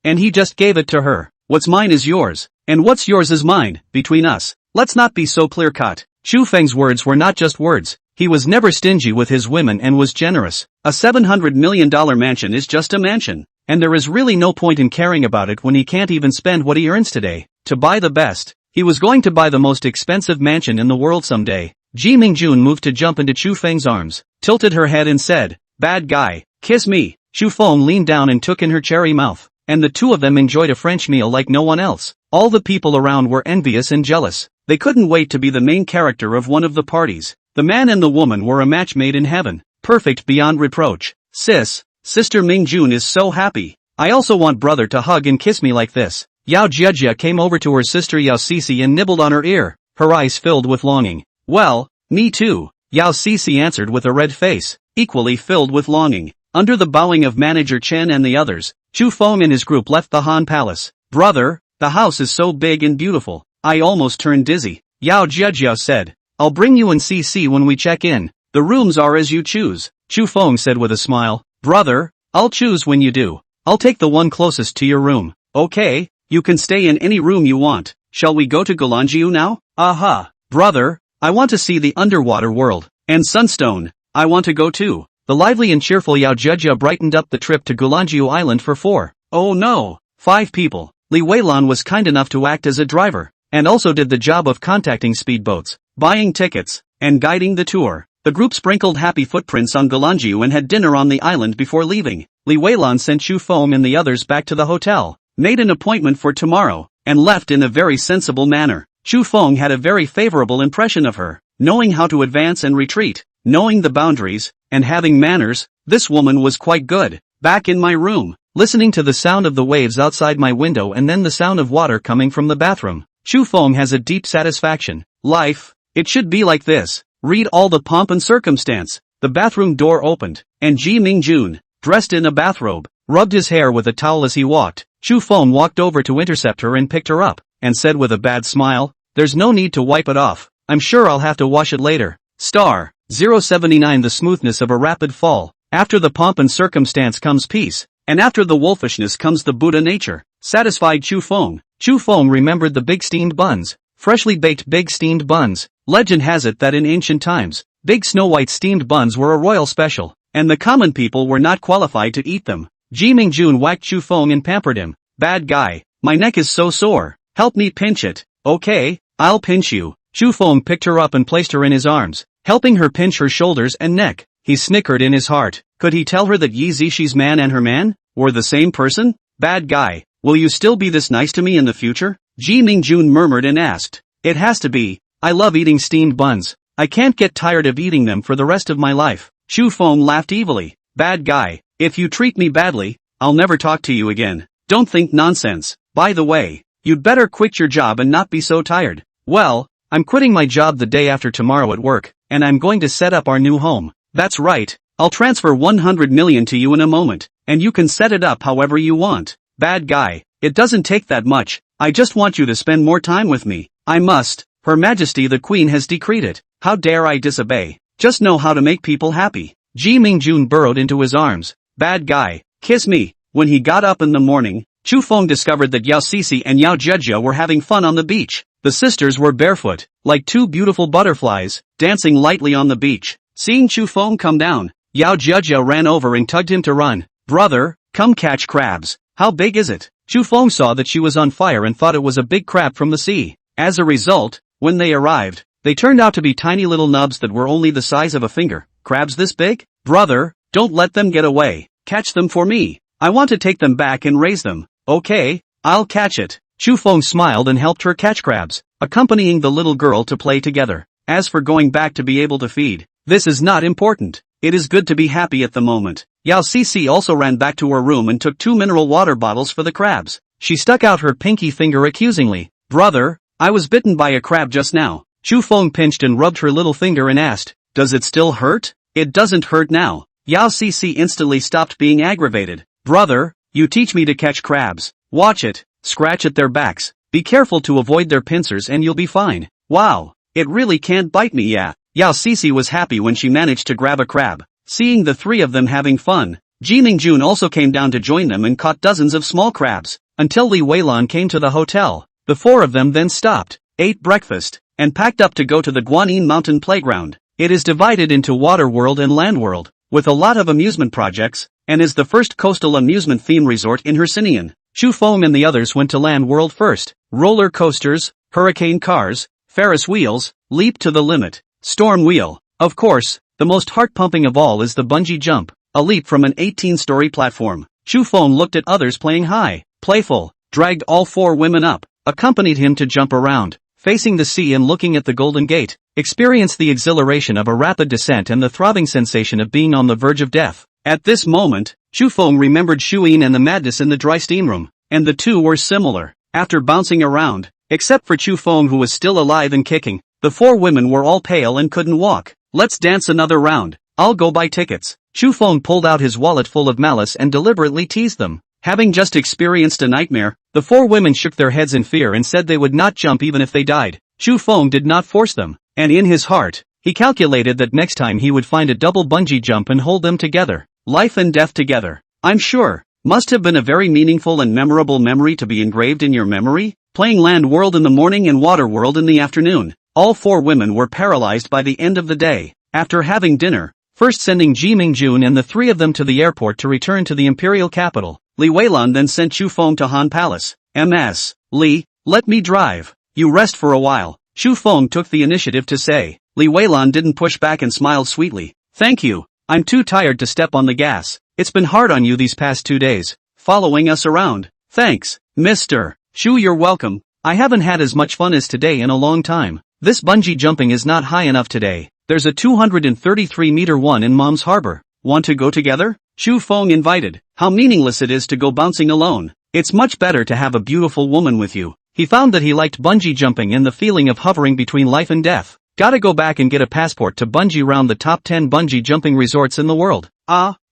and he just gave it to her. What's mine is yours, and what's yours is mine, between us. Let's not be so clear-cut. Chu Feng's words were not just words. He was never stingy with his women and was generous. A $700 million mansion is just a mansion, and there is really no point in caring about it when he can't even spend what he earns today to buy the best. He was going to buy the most expensive mansion in the world someday. Ji Mingjun moved to jump into Chu Feng's arms, tilted her head and said, "Bad guy, kiss me." Chu Feng leaned down and took in her cherry mouth, and the two of them enjoyed a French meal like no one else. All the people around were envious and jealous. They couldn't wait to be the main character of one of the parties. The man and the woman were a match made in heaven, perfect beyond reproach. Sister Mingjun is so happy. I also want brother to hug and kiss me like this. Yao Jiajia came over to her sister Yao Sisi and nibbled on her ear, her eyes filled with longing. Well, me too, Yao Sisi answered with a red face, equally filled with longing. Under the bowing of Manager Chen and the others, Chu Feng and his group left the Han Palace. Brother, the house is so big and beautiful, I almost turned dizzy. Yao Jiajia said, I'll bring you in CC when we check in. The rooms are as you choose. Chu Feng said with a smile. Brother, I'll choose when you do. I'll take the one closest to your room. Okay, you can stay in any room you want. Shall we go to Gulanjiu now? Aha. Brother, I want to see the underwater world. And Sunstone, I want to go too. The lively and cheerful Yao Jiajia brightened up the trip to Gulanjiu Island for 5 people. Li Weilan was kind enough to act as a driver, and also did the job of contacting speedboats, buying tickets, and guiding the tour. The group sprinkled happy footprints on Gulanjiu and had dinner on the island before leaving. Li Weilan sent Chu Feng and the others back to the hotel, made an appointment for tomorrow, and left in a very sensible manner. Chu Feng had a very favorable impression of her, knowing how to advance and retreat, knowing the boundaries, and having manners. This woman was quite good. Back in my room, listening to the sound of the waves outside my window and then the sound of water coming from the bathroom, Chu Feng has a deep satisfaction. Life, it should be like this. Read all the pomp and circumstance. The bathroom door opened, and Ji Mingjun, dressed in a bathrobe, rubbed his hair with a towel as he walked. Chu Feng walked over to intercept her and picked her up, and said with a bad smile, There's no need to wipe it off. I'm sure I'll have to wash it later. Star 079. The smoothness of a rapid fall. After the pomp and circumstance comes peace, and after the wolfishness comes the Buddha nature. Satisfied Chu Feng. Chu Feng remembered the big steamed buns. Freshly baked big steamed buns. Legend has it that in ancient times, big snow-white steamed buns were a royal special, and the common people were not qualified to eat them. Ji Mingjun whacked Chu Feng and pampered him. Bad guy, my neck is so sore. Help me pinch it. Okay, I'll pinch you. Chu Feng picked her up and placed her in his arms, helping her pinch her shoulders and neck. He snickered in his heart. Could he tell her that Yi Zixi man and her man were the same person? Bad guy, will you still be this nice to me in the future? Ji Mingjun murmured and asked. It has to be. I love eating steamed buns. I can't get tired of eating them for the rest of my life. Chu Feng laughed evilly. Bad guy, if you treat me badly, I'll never talk to you again. Don't think nonsense. By the way, you'd better quit your job and not be so tired. Well, I'm quitting my job the day after tomorrow at work, and I'm going to set up our new home. That's right. I'll transfer 100 million to you in a moment, and you can set it up however you want. Bad guy, it doesn't take that much. I just want you to spend more time with me. I must. Her Majesty the Queen has decreed it. How dare I disobey? Just know how to make people happy. Ji Mingjun burrowed into his arms. Bad guy, kiss me. When he got up in the morning, Chu Feng discovered that Yao Sisi and Yao Jiajia were having fun on the beach. The sisters were barefoot, like two beautiful butterflies, dancing lightly on the beach. Seeing Chu Feng come down, Yao Jiajia ran over and tugged him to run. Brother, come catch crabs. How big is it? Chu Feng saw that she was on fire and thought it was a big crab from the sea. As a result, when they arrived, they turned out to be tiny little nubs that were only the size of a finger. Crabs this big? Brother, don't let them get away. Catch them for me. I want to take them back and raise them. Okay, I'll catch it. Chu Feng smiled and helped her catch crabs, accompanying the little girl to play together. As for going back to be able to feed, this is not important. It is good to be happy at the moment. Yao Sisi also ran back to her room and took 2 mineral water bottles for the crabs. She stuck out her pinky finger accusingly. Brother, I was bitten by a crab just now. Chu Feng pinched and rubbed her little finger and asked, Does it still hurt? It doesn't hurt now. Yao Sisi instantly stopped being aggravated. Brother, you teach me to catch crabs. Watch it. Scratch at their backs. Be careful to avoid their pincers and you'll be fine. Wow, it really can't bite me, yeah. Yao Cece was happy when she managed to grab a crab. Seeing the three of them having fun, Ji Mingjun also came down to join them and caught dozens of small crabs, until Li Weilan came to the hotel. The four of them then stopped, ate breakfast, and packed up to go to the Guanyin Mountain Playground. It is divided into Water World and Land World, with a lot of amusement projects, and is the first coastal amusement theme resort in Hercynian. Chu Feng and the others went to Land World first. Roller coasters, hurricane cars, Ferris wheels, leap to the limit, storm wheel. Of course, the most heart-pumping of all is the bungee jump, a leap from an 18-story platform. Chu Feng looked at others playing high, playful, dragged all four women up, accompanied him to jump around, facing the sea and looking at the Golden Gate, experienced the exhilaration of a rapid descent and the throbbing sensation of being on the verge of death. At this moment, Chu Feng remembered Shuyin and the madness in the dry steam room, and the two were similar. After bouncing around, except for Chu Feng who was still alive and kicking, the four women were all pale and couldn't walk. Let's dance another round. I'll go buy tickets. Chu Feng pulled out his wallet full of malice and deliberately teased them. Having just experienced a nightmare, the four women shook their heads in fear and said they would not jump even if they died. Chu Feng did not force them, and in his heart, he calculated that next time he would find a double bungee jump and hold them together. Life and death together. I'm sure. Must have been a very meaningful and memorable memory to be engraved in your memory. Playing Land World in the morning and Water World in the afternoon. All four women were paralyzed by the end of the day. After having dinner, first sending Ji Mingjun and the three of them to the airport to return to the imperial capital, Li Weilan then sent Chu Feng to Han Palace. Ms. Li, let me drive. You rest for a while. Chu Feng took the initiative to say. Li Weilan didn't push back and smiled sweetly. Thank you. I'm too tired to step on the gas. It's been hard on you these past 2 days, following us around. Thanks, Mr. Shu, you're welcome. I haven't had as much fun as today in a long time. This bungee jumping is not high enough today. There's a 233-meter one in Mom's Harbor. Want to go together? Chu Feng invited. How meaningless it is to go bouncing alone. It's much better to have a beautiful woman with you. He found that he liked bungee jumping and the feeling of hovering between life and death. Gotta go back and get a passport to bungee round the top 10 bungee jumping resorts in the world.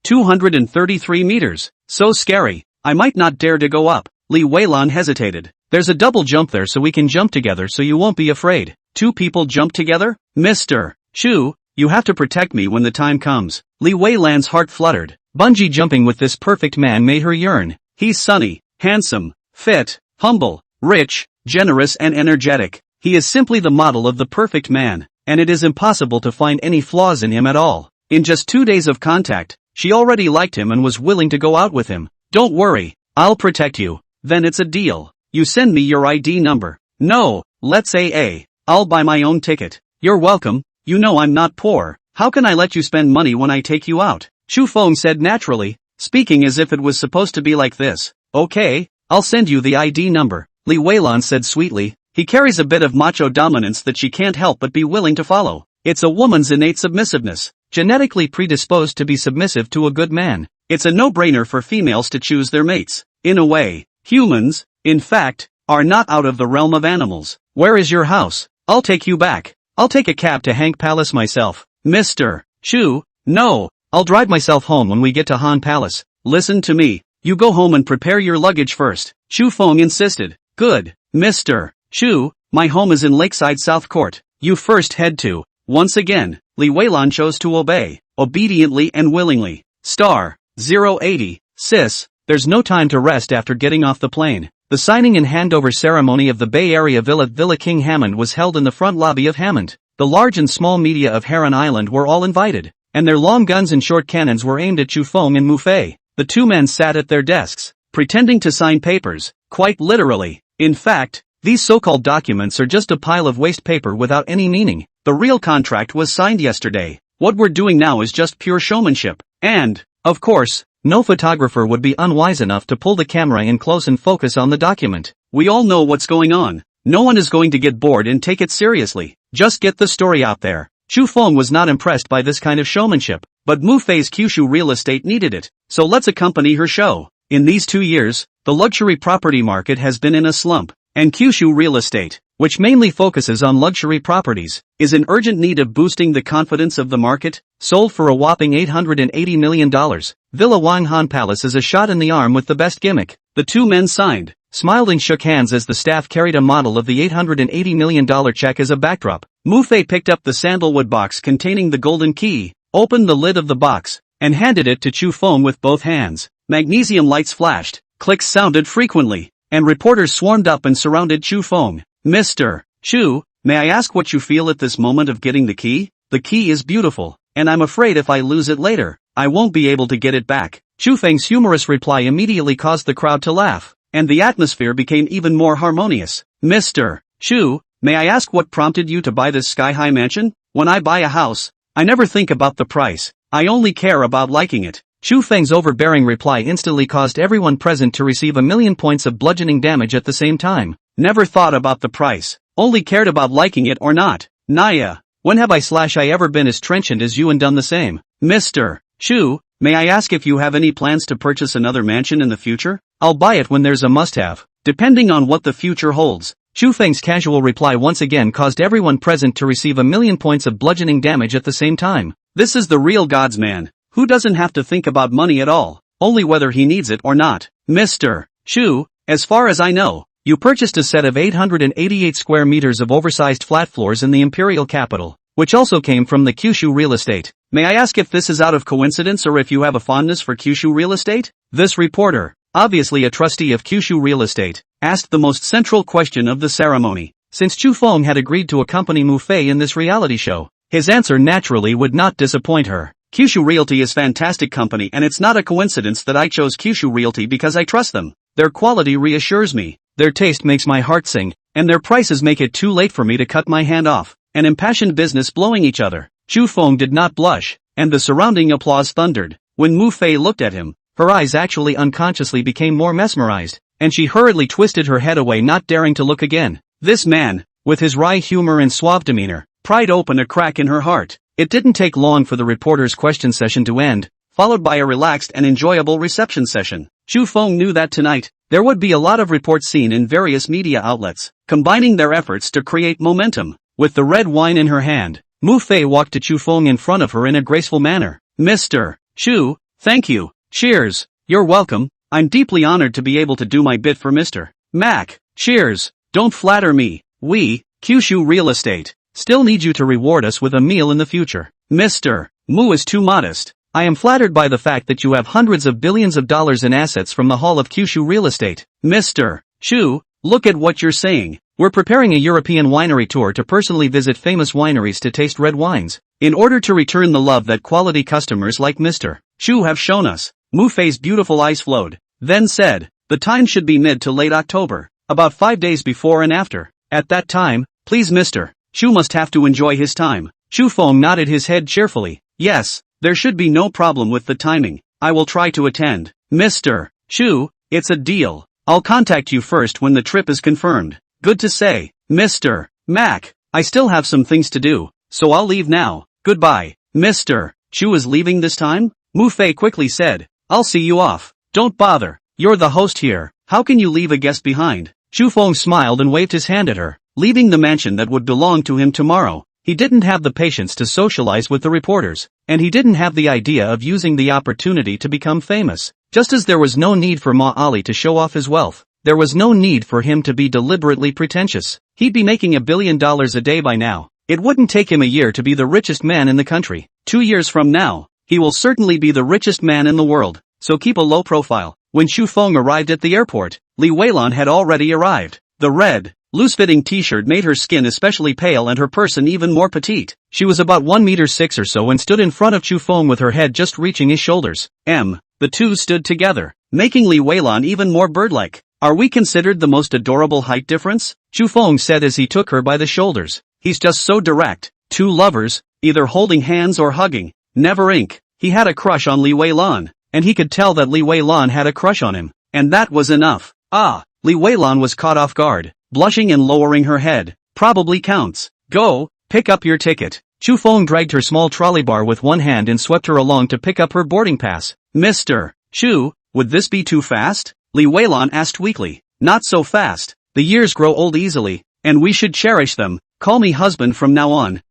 233 meters. So scary. I might not dare to go up. Li Weilan hesitated. There's a double jump there so we can jump together so you won't be afraid. 2 people jump together? Mr. Chu, you have to protect me when the time comes. Li Weilan's heart fluttered. Bungee jumping with this perfect man made her yearn. He's sunny, handsome, fit, humble, rich, generous and energetic. He is simply the model of the perfect man, and it is impossible to find any flaws in him at all. In just 2 days of contact, she already liked him and was willing to go out with him. Don't worry, I'll protect you. Then it's a deal. You send me your ID number. No, let's AA. I'll buy my own ticket. You're welcome. You know I'm not poor. How can I let you spend money when I take you out? Chu Feng said naturally, speaking as if it was supposed to be like this. Okay, I'll send you the ID number. Li Weilan said sweetly. He carries a bit of macho dominance that she can't help but be willing to follow. It's a woman's innate submissiveness, genetically predisposed to be submissive to a good man. It's a no-brainer for females to choose their mates. In a way, humans, in fact, are not out of the realm of animals. Where is your house? I'll take you back. I'll take a cab to Hank Palace myself. Mr. Chu, no, I'll drive myself home when we get to Han Palace. Listen to me. You go home and prepare your luggage first. Chu Feng insisted. Good, Mr. Chu, my home is in Lakeside South Court. You first head to. Once again, Li Weilan chose to obey, obediently and willingly. Star 080, sis, there's no time to rest after getting off the plane. The signing and handover ceremony of the Bay Area Villa King Hammond was held in the front lobby of Hammond. The large and small media of Heron Island were all invited, and their long guns and short cannons were aimed at Chu Feng and Mu Fei. The two men sat at their desks, pretending to sign papers, quite literally. In fact, these so-called documents are just a pile of waste paper without any meaning. The real contract was signed yesterday. What we're doing now is just pure showmanship. And, of course, no photographer would be unwise enough to pull the camera in close and focus on the document. We all know what's going on. No one is going to get bored and take it seriously. Just get the story out there. Chu Feng was not impressed by this kind of showmanship, but Mu Fei's Kyushu real estate needed it, so let's accompany her show. In these 2 years, the luxury property market has been in a slump. And Kyushu Real Estate, which mainly focuses on luxury properties, is in urgent need of boosting the confidence of the market. Sold for a whopping $880 million, Villa Wanghan Palace is a shot in the arm with the best gimmick. The two men signed. smiled and shook hands as the staff carried a model of the $880 million check as a backdrop. Mu Fei picked up the sandalwood box containing the golden key, opened the lid of the box, and handed it to Chu Feng with both hands. Magnesium lights flashed, clicks sounded frequently, and reporters swarmed up and surrounded Chu Feng. Mr. Chu, may I ask what you feel at this moment of getting the key? The key is beautiful, and I'm afraid if I lose it later, I won't be able to get it back. Chu Feng's humorous reply immediately caused the crowd to laugh, and the atmosphere became even more harmonious. Mr. Chu, may I ask what prompted you to buy this sky-high mansion? When I buy a house, I never think about the price, I only care about liking it. Chu Feng's overbearing reply instantly caused everyone present to receive 1,000,000 points of bludgeoning damage at the same time. Never thought about the price, only cared about liking it or not. Naya, when have I ever been as trenchant as you and done the same? Mr. Chu, may I ask if you have any plans to purchase another mansion in the future? I'll buy it when there's a must-have, depending on what the future holds. Chu Feng's casual reply once again caused everyone present to receive 1,000,000 points of bludgeoning damage at the same time. This is the real God's man, who doesn't have to think about money at all, only whether he needs it or not. Mr. Chu, as far as I know, you purchased a set of 888 square meters of oversized flat floors in the imperial capital, which also came from the Kyushu real estate. May I ask if this is out of coincidence or if you have a fondness for Kyushu real estate? This reporter, obviously a trustee of Kyushu real estate, asked the most central question of the ceremony. Since Chu Feng had agreed to accompany Mu Fei in this reality show, his answer naturally would not disappoint her. Kyushu Realty is fantastic company, and it's not a coincidence that I chose Kyushu Realty because I trust them. Their quality reassures me, their taste makes my heart sing, and their prices make it too late for me to cut my hand off. An impassioned business blowing each other. Chu Feng did not blush, and the surrounding applause thundered. When Mu Fei looked at him, her eyes actually unconsciously became more mesmerized, and she hurriedly twisted her head away, not daring to look again. This man, with his wry humor and suave demeanor, pried open a crack in her heart. It didn't take long for the reporter's question session to end, followed by a relaxed and enjoyable reception session. Chu Feng knew that tonight, there would be a lot of reports seen in various media outlets, combining their efforts to create momentum. With the red wine in her hand, Mu Fei walked to Chu Feng in front of her in a graceful manner. Mr. Chu, thank you. Cheers. You're welcome. I'm deeply honored to be able to do my bit for Mr. Mac. Cheers. Don't flatter me. We, Kyushu Real Estate, still need you to reward us with a meal in the future. Mr. Mu is too modest. I am flattered by the fact that you have hundreds of billions of dollars in assets from the Hall of Kyushu Real Estate. Mr. Chu, look at what you're saying. We're preparing a European winery tour to personally visit famous wineries to taste red wines, in order to return the love that quality customers like Mr. Chu have shown us. Mu Fei's beautiful eyes flowed, then said, the time should be mid to late October, about 5 days before and after. At that time, please Mr. Chu must have to enjoy his time. Chu Feng nodded his head cheerfully. Yes, there should be no problem with the timing. I will try to attend. Mr. Chu, it's a deal. I'll contact you first when the trip is confirmed. Good to say. Mr. Mac, I still have some things to do, so I'll leave now. Goodbye. Mr. Chu is leaving this time? Mu Fei quickly said. I'll see you off. Don't bother. You're the host here. How can you leave a guest behind? Chu Feng smiled and waved his hand at her, leaving the mansion that would belong to him tomorrow. He didn't have the patience to socialize with the reporters, and he didn't have the idea of using the opportunity to become famous. Just as there was no need for Ma Ali to show off his wealth, there was no need for him to be deliberately pretentious. He'd be making $1 billion a day by now. It wouldn't take him a year to be the richest man in the country. 2 years from now, he will certainly be the richest man in the world, so keep a low profile. When Chu Feng arrived at the airport, Li Weilan had already arrived. The red, loose-fitting t-shirt made her skin especially pale and her person even more petite. She was about 1.6 or so and stood in front of Chu Feng with her head just reaching his shoulders. The two stood together, making Li Weilan even more bird-like. Are we considered the most adorable height difference? Chu Feng said as he took her by the shoulders. He's just so direct. Two lovers, either holding hands or hugging. Never ink. He had a crush on Li Weilan, and he could tell that Li Weilan had a crush on him. And that was enough. Li Weilan was caught off guard, blushing and lowering her head. Probably counts. Go, pick up your ticket. Chu Feng dragged her small trolley bar with one hand and swept her along to pick up her boarding pass. Mr. Chu, would this be too fast? Li Weilan asked weakly. Not so fast. The years grow old easily, and we should cherish them. Call me husband from now on.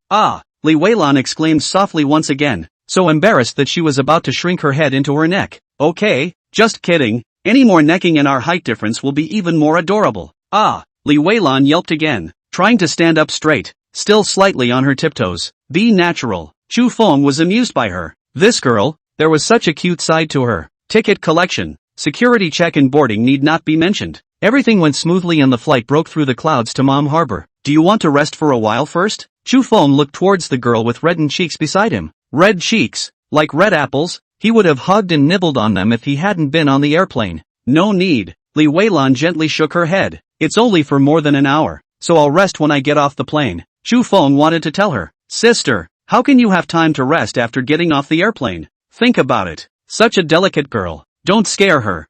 Li Weilan exclaimed softly once again, so embarrassed that she was about to shrink her head into her neck. Okay, just kidding. Any more necking and our height difference will be even more adorable. Ah, Li Weilan yelped again, trying to stand up straight, still slightly on her tiptoes. Be natural. Chu Feng was amused by her. This girl, there was such a cute side to her. Ticket collection, security check and boarding need not be mentioned. Everything went smoothly and the flight broke through the clouds to Mom Harbor. Do you want to rest for a while first? Chu Feng looked towards the girl with reddened cheeks beside him. Red cheeks, like red apples, he would have hugged and nibbled on them if he hadn't been on the airplane. No need. Li Weilan gently shook her head. It's only for more than an hour, so I'll rest when I get off the plane. Chu Feng wanted to tell her, sister, how can you have time to rest after getting off the airplane? Think about it. Such a delicate girl. Don't scare her.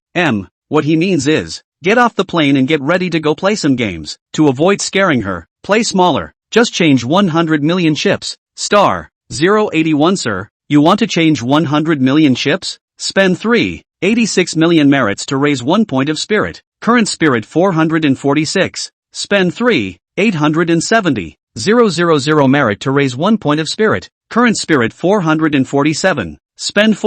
What he means is, get off the plane and get ready to go play some games. To avoid scaring her, play smaller. Just change 100 million chips. Star 081 sir, you want to change 100 million chips? Spend 386 million merits to raise 1 point of spirit. Current spirit 446. Spend 870. 000 merit to raise 1 point of spirit. Current spirit 447. Spend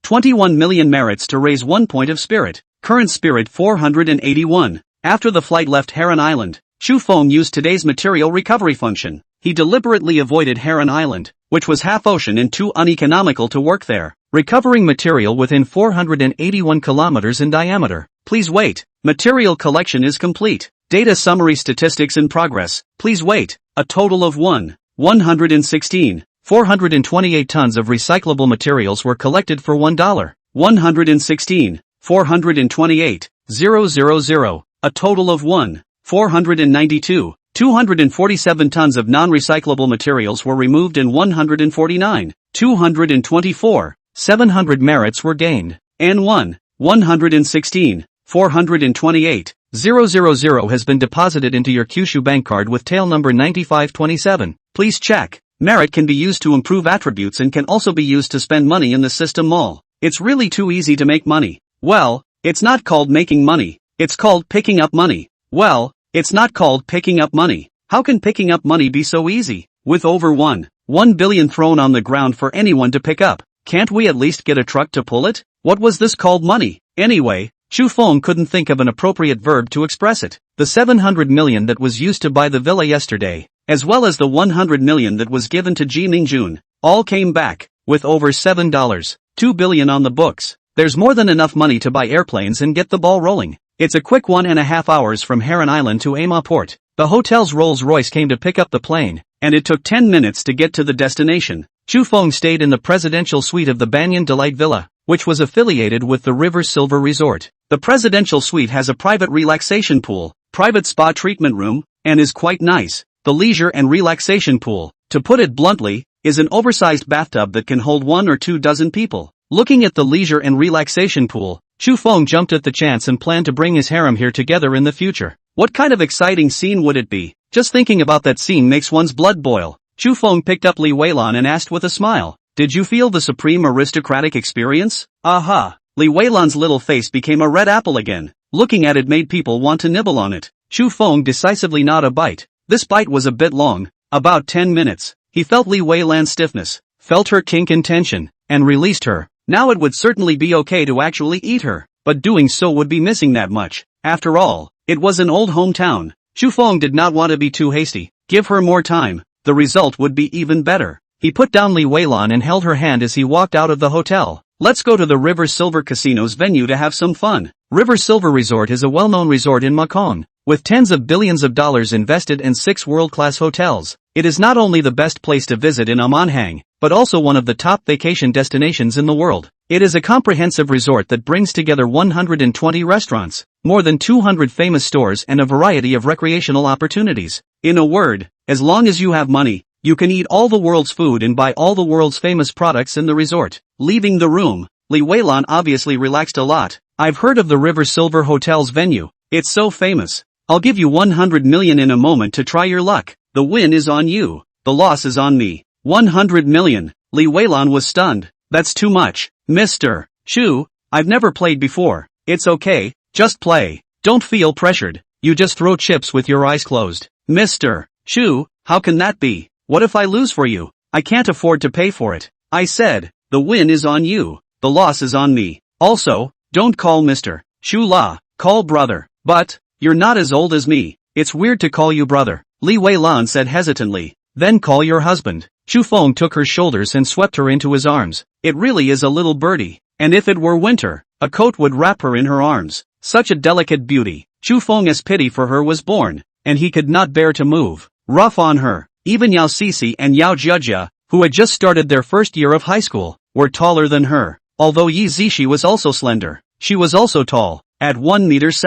21 million merits to raise 1 point of spirit. Current spirit 481. After the flight left Heron Island, Chu Feng used today's material recovery function. He deliberately avoided Heron Island, which was half ocean and too uneconomical to work there, recovering material within 481 kilometers in diameter. Please wait. Material collection is complete. Data summary statistics in progress. Please wait. A total of 116. 428 tons of recyclable materials were collected for $1. 116. 428. 000. A total of 492. 247 tons of non-recyclable materials were removed and 149. 224. 700 merits were gained. And 116. 428. 000 has been deposited into your Kyushu bank card with tail number 9527. Please check. Merit can be used to improve attributes and can also be used to spend money in the system mall. It's really too easy to make money. Well, it's not called making money. It's called picking up money. Well, it's not called picking up money. How can picking up money be so easy? With over 1 billion thrown on the ground for anyone to pick up, can't we at least get a truck to pull it? What was this called money? Anyway, Chu Feng couldn't think of an appropriate verb to express it. The 700 million that was used to buy the villa yesterday, as well as the 100 million that was given to Ji Mingjun, all came back, with over $2 billion on the books. There's more than enough money to buy airplanes and get the ball rolling. It's a quick 1.5 hours from Heron Island to Ama Port. The hotel's Rolls-Royce came to pick up the plane, and it took 10 minutes to get to the destination. Chu Feng stayed in the presidential suite of the Banyan Delight Villa, which was affiliated with the River Silver Resort. The presidential suite has a private relaxation pool, private spa treatment room, and is quite nice. The leisure and relaxation pool, to put it bluntly, is an oversized bathtub that can hold 1 or 2 dozen people. Looking at the leisure and relaxation pool, Chu Feng jumped at the chance and planned to bring his harem here together in the future. What kind of exciting scene would it be? Just thinking about that scene makes one's blood boil. Chu Feng picked up Li Weilan and asked with a smile, did you feel the supreme aristocratic experience? Aha! Li Weilan's little face became a red apple again. Looking at it made people want to nibble on it. Chu Feng decisively not a bite. This bite was a bit long, about 10 minutes. He felt Li Weilan's stiffness, felt her kink and tension, and released her. Now it would certainly be okay to actually eat her, but doing so would be missing that much. After all, it was an old hometown. Chu Feng did not want to be too hasty. Give her more time. The result would be even better. He put down Li Weilan and held her hand as he walked out of the hotel. Let's go to the River Silver Casino's venue to have some fun. River Silver Resort is a well-known resort in Macon, with tens of billions of dollars invested in 6 world-class hotels. It is not only the best place to visit in Amanhang, but also one of the top vacation destinations in the world. It is a comprehensive resort that brings together 120 restaurants, more than 200 famous stores and a variety of recreational opportunities. In a word, as long as you have money, you can eat all the world's food and buy all the world's famous products in the resort. Leaving the room, Li Weilan obviously relaxed a lot. I've heard of the River Silver Hotel's venue. It's so famous. I'll give you 100 million in a moment to try your luck. The win is on you. The loss is on me. 100 million. Li Weilan was stunned. That's too much. Mr. Chu, I've never played before. It's okay, just play. Don't feel pressured. You just throw chips with your eyes closed. Mr. Chu, how can that be? What if I lose for you? I can't afford to pay for it. I said, the win is on you. The loss is on me. Also, don't call Mr. Shu La, call brother. But, you're not as old as me. It's weird to call you brother, Li Weilan said hesitantly. Then call your husband. Chu Feng took her shoulders and swept her into his arms. It really is a little birdie. And if it were winter, a coat would wrap her in her arms. Such a delicate beauty. Chu Feng's pity for her was born, and he could not bear to move. Rough on her. Even Yao Sisi and Yao Jiajia, who had just started their first year of high school, were taller than her. Although Yi Zishi was also slender, she was also tall, at 1.7 meters.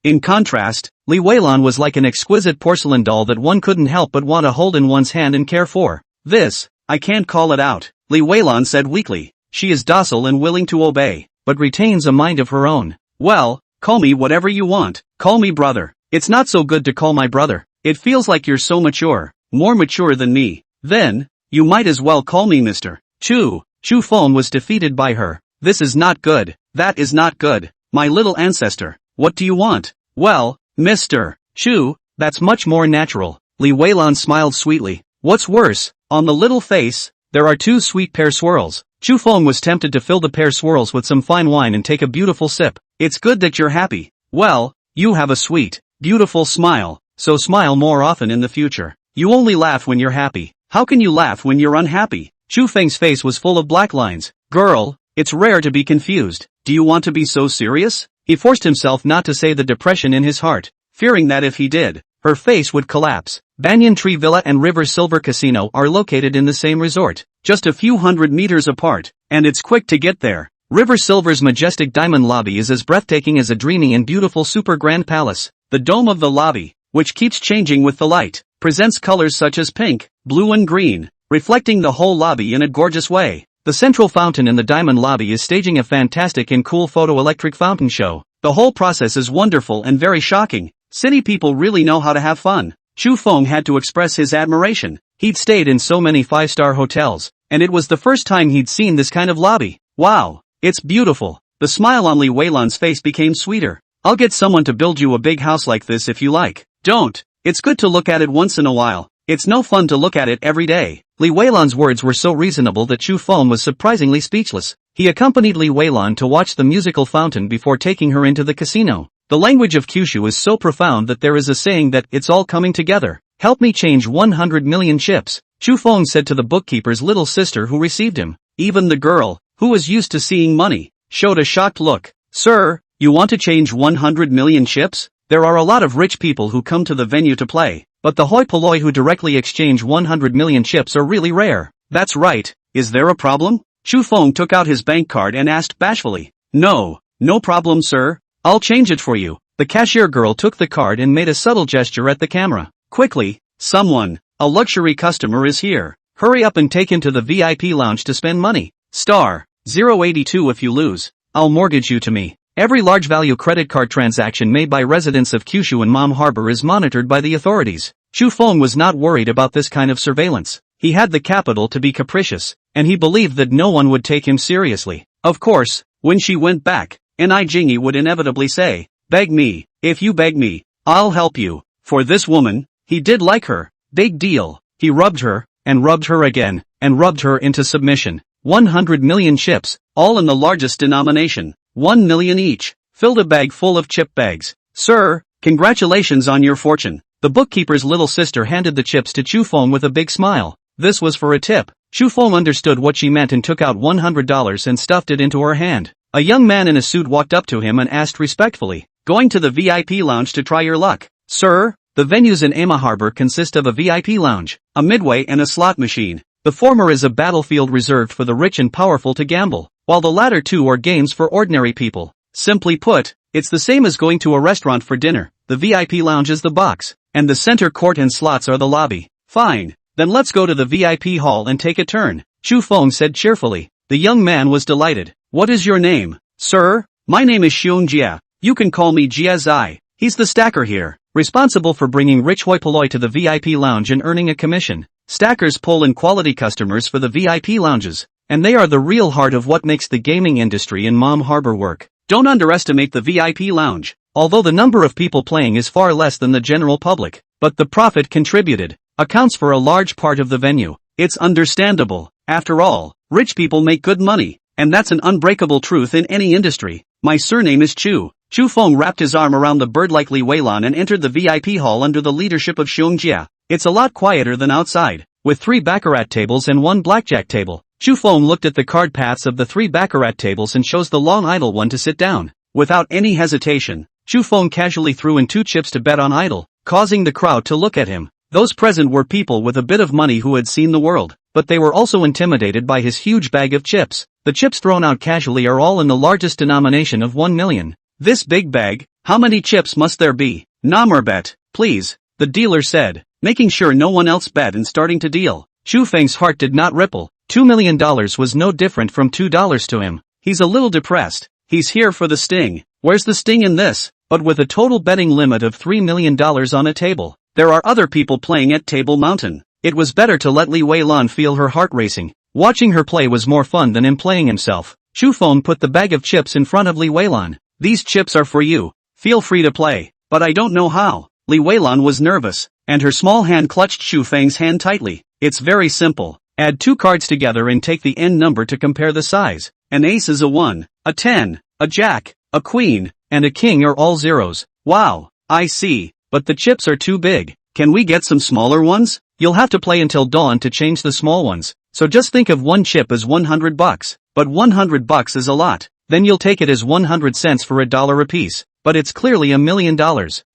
In contrast, Li Weilan was like an exquisite porcelain doll that one couldn't help but want to hold in one's hand and care for. This, I can't call it out, Li Weilan said weakly. She is docile and willing to obey, but retains a mind of her own. Well, call me whatever you want. Call me brother. It's not so good to call my brother. It feels like you're so mature, more mature than me. Then, you might as well call me Mr. Chu. Chu Feng was defeated by her. This is not good. That is not good. My little ancestor. What do you want? Well, Mr. Chu, that's much more natural. Li Weilan smiled sweetly. What's worse, on the little face, there are 2 sweet pear swirls. Chu Feng was tempted to fill the pear swirls with some fine wine and take a beautiful sip. It's good that you're happy. Well, you have a sweet, beautiful smile, so smile more often in the future. You only laugh when you're happy. How can you laugh when you're unhappy? Chu Feng's face was full of black lines. Girl, it's rare to be confused. Do you want to be so serious? He forced himself not to say the depression in his heart, fearing that if he did, her face would collapse. Banyan Tree Villa and River Silver Casino are located in the same resort, just a few hundred meters apart, and it's quick to get there. River Silver's majestic diamond lobby is as breathtaking as a dreamy and beautiful super grand palace. The dome of the lobby, which keeps changing with the light, presents colors such as pink, blue and green, reflecting the whole lobby in a gorgeous way. The central fountain in the diamond lobby is staging a fantastic and cool photoelectric fountain show. The whole process is wonderful and very shocking. City people really know how to have fun. Chu Feng had to express his admiration. He'd stayed in so many 5-star hotels, and it was the first time he'd seen this kind of lobby. Wow, it's beautiful. The smile on Li Weilan's face became sweeter. I'll get someone to build you a big house like this if you like. Don't. It's good to look at it once in a while. It's no fun to look at it every day. Li Weilan's words were so reasonable that Chu Feng was surprisingly speechless. He accompanied Li Weilan to watch the musical fountain before taking her into the casino. The language of Kyushu is so profound that there is a saying that it's all coming together. Help me change 100 million chips, Chu Feng said to the bookkeeper's little sister who received him. Even the girl, who was used to seeing money, showed a shocked look. Sir, you want to change 100 million chips? There are a lot of rich people who come to the venue to play, but the hoi polloi who directly exchange 100 million chips are really rare. That's right. Is there a problem? Chu Feng took out his bank card and asked bashfully. No problem sir. I'll change it for you. The cashier girl took the card and made a subtle gesture at the camera. Quickly, someone, a luxury customer is here. Hurry up and take him to the VIP lounge to spend money. Star 082 if you lose, I'll mortgage you to me. Every large-value credit card transaction made by residents of Kyushu and Mam Harbor is monitored by the authorities. Chu Feng was not worried about this kind of surveillance. He had the capital to be capricious, and he believed that no one would take him seriously. Of course, when she went back, Ni Jingi would inevitably say, beg me, if you beg me, I'll help you. For this woman, he did like her. Big deal. He rubbed her, and rubbed her again, and rubbed her into submission. 100 million chips, all in the largest denomination. 1 million each, filled a bag full of chip bags. Sir, congratulations on your fortune. The bookkeeper's little sister handed the chips to Chu Feng with a big smile. This was for a tip. Chu Feng understood what she meant and took out $100 and stuffed it into her hand. A young man in a suit walked up to him and asked respectfully, going to the VIP lounge to try your luck. Sir, the venues in Ama Harbor consist of a VIP lounge, a midway and a slot machine. The former is a battlefield reserved for the rich and powerful to gamble, while the latter two are games for ordinary people. Simply put, it's the same as going to a restaurant for dinner. The VIP lounge is the box, and the center court and slots are the lobby. Fine, then let's go to the VIP hall and take a turn, Chu Feng said cheerfully. The young man was delighted. What is your name? Sir, my name is Xiong Jia. You can call me Jia Zai. He's the stacker here, responsible for bringing rich hoi polloi to the VIP lounge and earning a commission. Stackers pull in quality customers for the VIP lounges, and they are the real heart of what makes the gaming industry in Mam Harbor work. Don't underestimate the VIP lounge. Although the number of people playing is far less than the general public, but the profit contributed accounts for a large part of the venue. It's understandable. After all, rich people make good money, and that's an unbreakable truth in any industry. My surname is Chu. Chu Feng wrapped his arm around the bird-like Li Weilan and entered the VIP hall under the leadership of Xiong Jia. It's a lot quieter than outside, with 3 baccarat tables and 1 blackjack table. Chu Feng looked at the card paths of the 3 baccarat tables and chose the long idle one to sit down. Without any hesitation, Chu Feng casually threw in 2 chips to bet on idle, causing the crowd to look at him. Those present were people with a bit of money who had seen the world, but they were also intimidated by his huge bag of chips. The chips thrown out casually are all in the largest denomination of 1 million. This big bag, how many chips must there be? "No more bet, please," the dealer said, making sure no one else bet and starting to deal. Chu Feng's heart did not ripple. $2 million was no different from $2 to him. He's a little depressed. He's here for the sting. Where's the sting in this? But with a total betting limit of $3 million on a table, there are other people playing at Table Mountain. It was better to let Li Weilan feel her heart racing. Watching her play was more fun than him playing himself. Chu Feng put the bag of chips in front of Li Weilan. "These chips are for you. Feel free to play. But I don't know how." Li Weilan was nervous, and her small hand clutched Chu Feng's hand tightly. "It's very simple. Add 2 cards together and take the end number to compare the size. An ace is a 1, a 10, a jack, a queen, and a king are all zeros." "Wow, I see. But the chips are too big. Can we get some smaller ones?" "You'll have to play until dawn to change the small ones. So just think of 1 chip as $100. But $100 is a lot. Then you'll take it as 100 cents for $1 apiece. But it's clearly $1 million.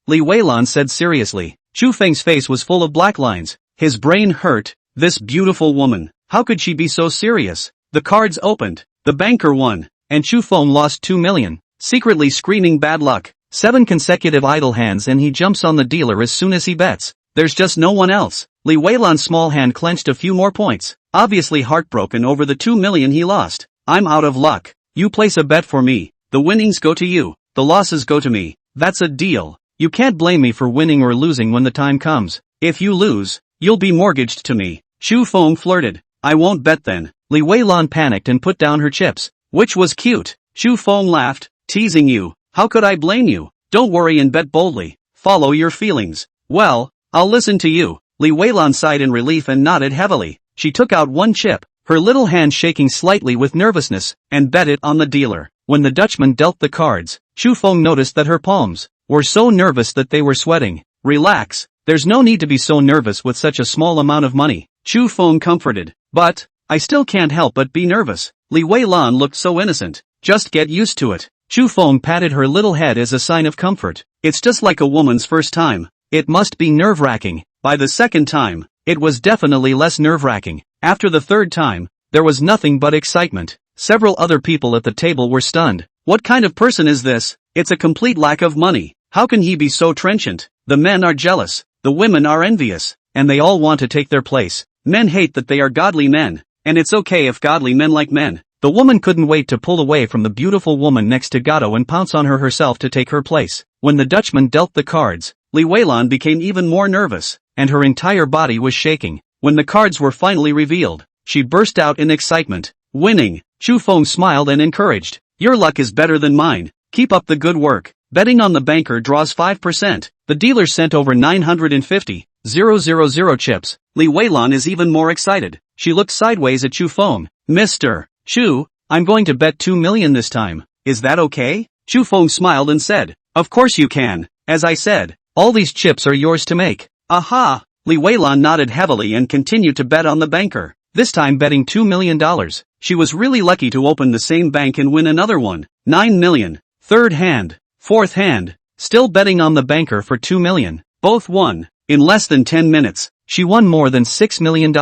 Li Weilan said seriously. Chu Feng's face was full of black lines. His brain hurt. This beautiful woman. How could she be so serious? The cards opened. The banker won. And Chu Feng lost 2 million. Secretly screaming bad luck. 7 consecutive idle hands and he jumps on the dealer as soon as he bets. There's just no one else. Li Weilan's small hand clenched a few more points. Obviously heartbroken over the 2 million he lost. "I'm out of luck. You place a bet for me. The winnings go to you. The losses go to me. That's a deal. You can't blame me for winning or losing when the time comes. If you lose, you'll be mortgaged to me." Chu Feng flirted. "I won't bet then." Li Weilan panicked and put down her chips, which was cute. Chu Feng laughed. "Teasing you. How could I blame you? Don't worry and bet boldly. Follow your feelings." "Well, I'll listen to you." Li Weilan sighed in relief and nodded heavily. She took out 1 chip, her little hand shaking slightly with nervousness, and bet it on the dealer. When the Dutchman dealt the cards, Chu Feng noticed that her palms were so nervous that they were sweating. "Relax, there's no need to be so nervous with such a small amount of money," Chu Feng comforted. "But, I still can't help but be nervous." Li Weilan looked so innocent. "Just get used to it." Chu Feng patted her little head as a sign of comfort. "It's just like a woman's first time. It must be nerve-wracking." By the second time, it was definitely less nerve-wracking. After the third time, there was nothing but excitement. Several other people at the table were stunned. What kind of person is this? It's a complete lack of money. How can he be so trenchant? The men are jealous, the women are envious, and they all want to take their place. Men hate that they are godly men, and it's okay if godly men like men. The woman couldn't wait to pull away from the beautiful woman next to Gato and pounce on her herself to take her place. When the Dutchman dealt the cards, Li Weilan became even more nervous, and her entire body was shaking. When the cards were finally revealed, she burst out in excitement. "Winning!" Chu Feng smiled and encouraged. "Your luck is better than mine. Keep up the good work." Betting on the banker draws 5%. The dealer sent over 950,000 chips. Li Weilan is even more excited. She looked sideways at Chu Feng. "Mr. Chu, I'm going to bet 2 million this time. Is that okay?" Chu Feng smiled and said, "Of course you can. As I said, all these chips are yours to make." "Aha!" Li Weilan nodded heavily and continued to bet on the banker. This time betting $2 million. She was really lucky to open the same bank and win another one. 9 million. Third hand. Fourth hand. Still betting on the banker for 2 million. Both won. In less than 10 minutes, she won more than $6 million.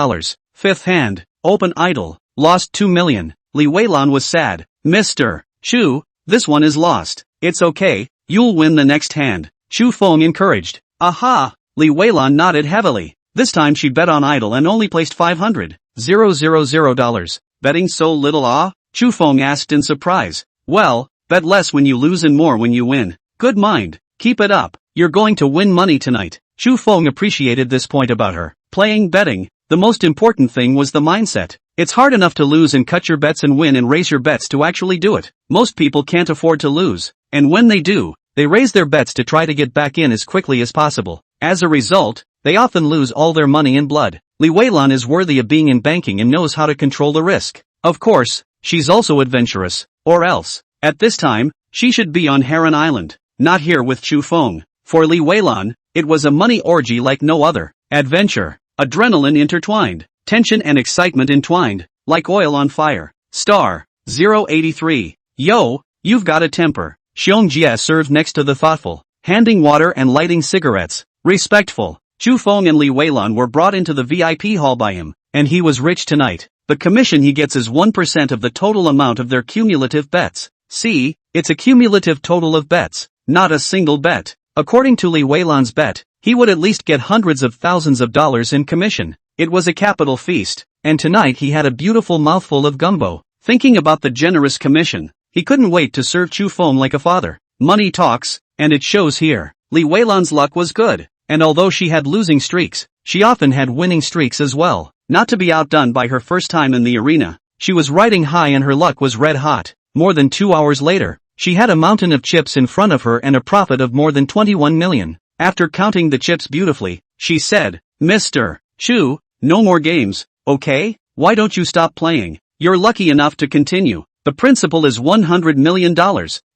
Fifth hand. Open idle. Lost 2 million. Li Weilan was sad. "Mr. Chu, this one is lost. It's okay, you'll win the next hand." Chu Feng encouraged. "Aha!" Li Weilan nodded heavily. This time she bet on idle and only placed $500,000. "Betting so little, ah?" Chu Feng asked in surprise. "Well, bet less when you lose and more when you win. Good mind. Keep it up. You're going to win money tonight." Chu Feng appreciated this point about her. Playing betting, the most important thing was the mindset. It's hard enough to lose and cut your bets and win and raise your bets to actually do it. Most people can't afford to lose, and when they do, they raise their bets to try to get back in as quickly as possible. As a result, they often lose all their money and blood. Li Weilan is worthy of being in banking and knows how to control the risk. Of course, she's also adventurous, or else. At this time, She should be on Heron Island, not here with Chu Feng. For Li Weilan, it was a money orgy like no other. Adventure, adrenaline intertwined, tension and excitement entwined, like oil on fire. Star 083. Yo, you've got a temper. Xiong Jie served next to the thoughtful, handing water and lighting cigarettes. Respectful. Chu Feng and Li Weilan were brought into the VIP hall by him, and he was rich tonight. The commission he gets is 1% of the total amount of their cumulative bets. See, it's a cumulative total of bets, not a single bet. According to Li Weilan's bet, he would at least get hundreds of thousands of dollars in commission. It was a capital feast, and tonight he had a beautiful mouthful of gumbo. Thinking about the generous commission, he couldn't wait to serve Chu Feng like a father. Money talks, and it shows here. Li Weilan's luck was good, and although she had losing streaks, she often had winning streaks as well. Not to be outdone by her first time in the arena, she was riding high and her luck was red hot. More than 2 hours later, she had a mountain of chips in front of her and a profit of more than 21 million. After counting the chips beautifully, she said, Mr. Chu, no more games, okay? Why don't you stop playing? You're lucky enough to continue. The principal is $100 million,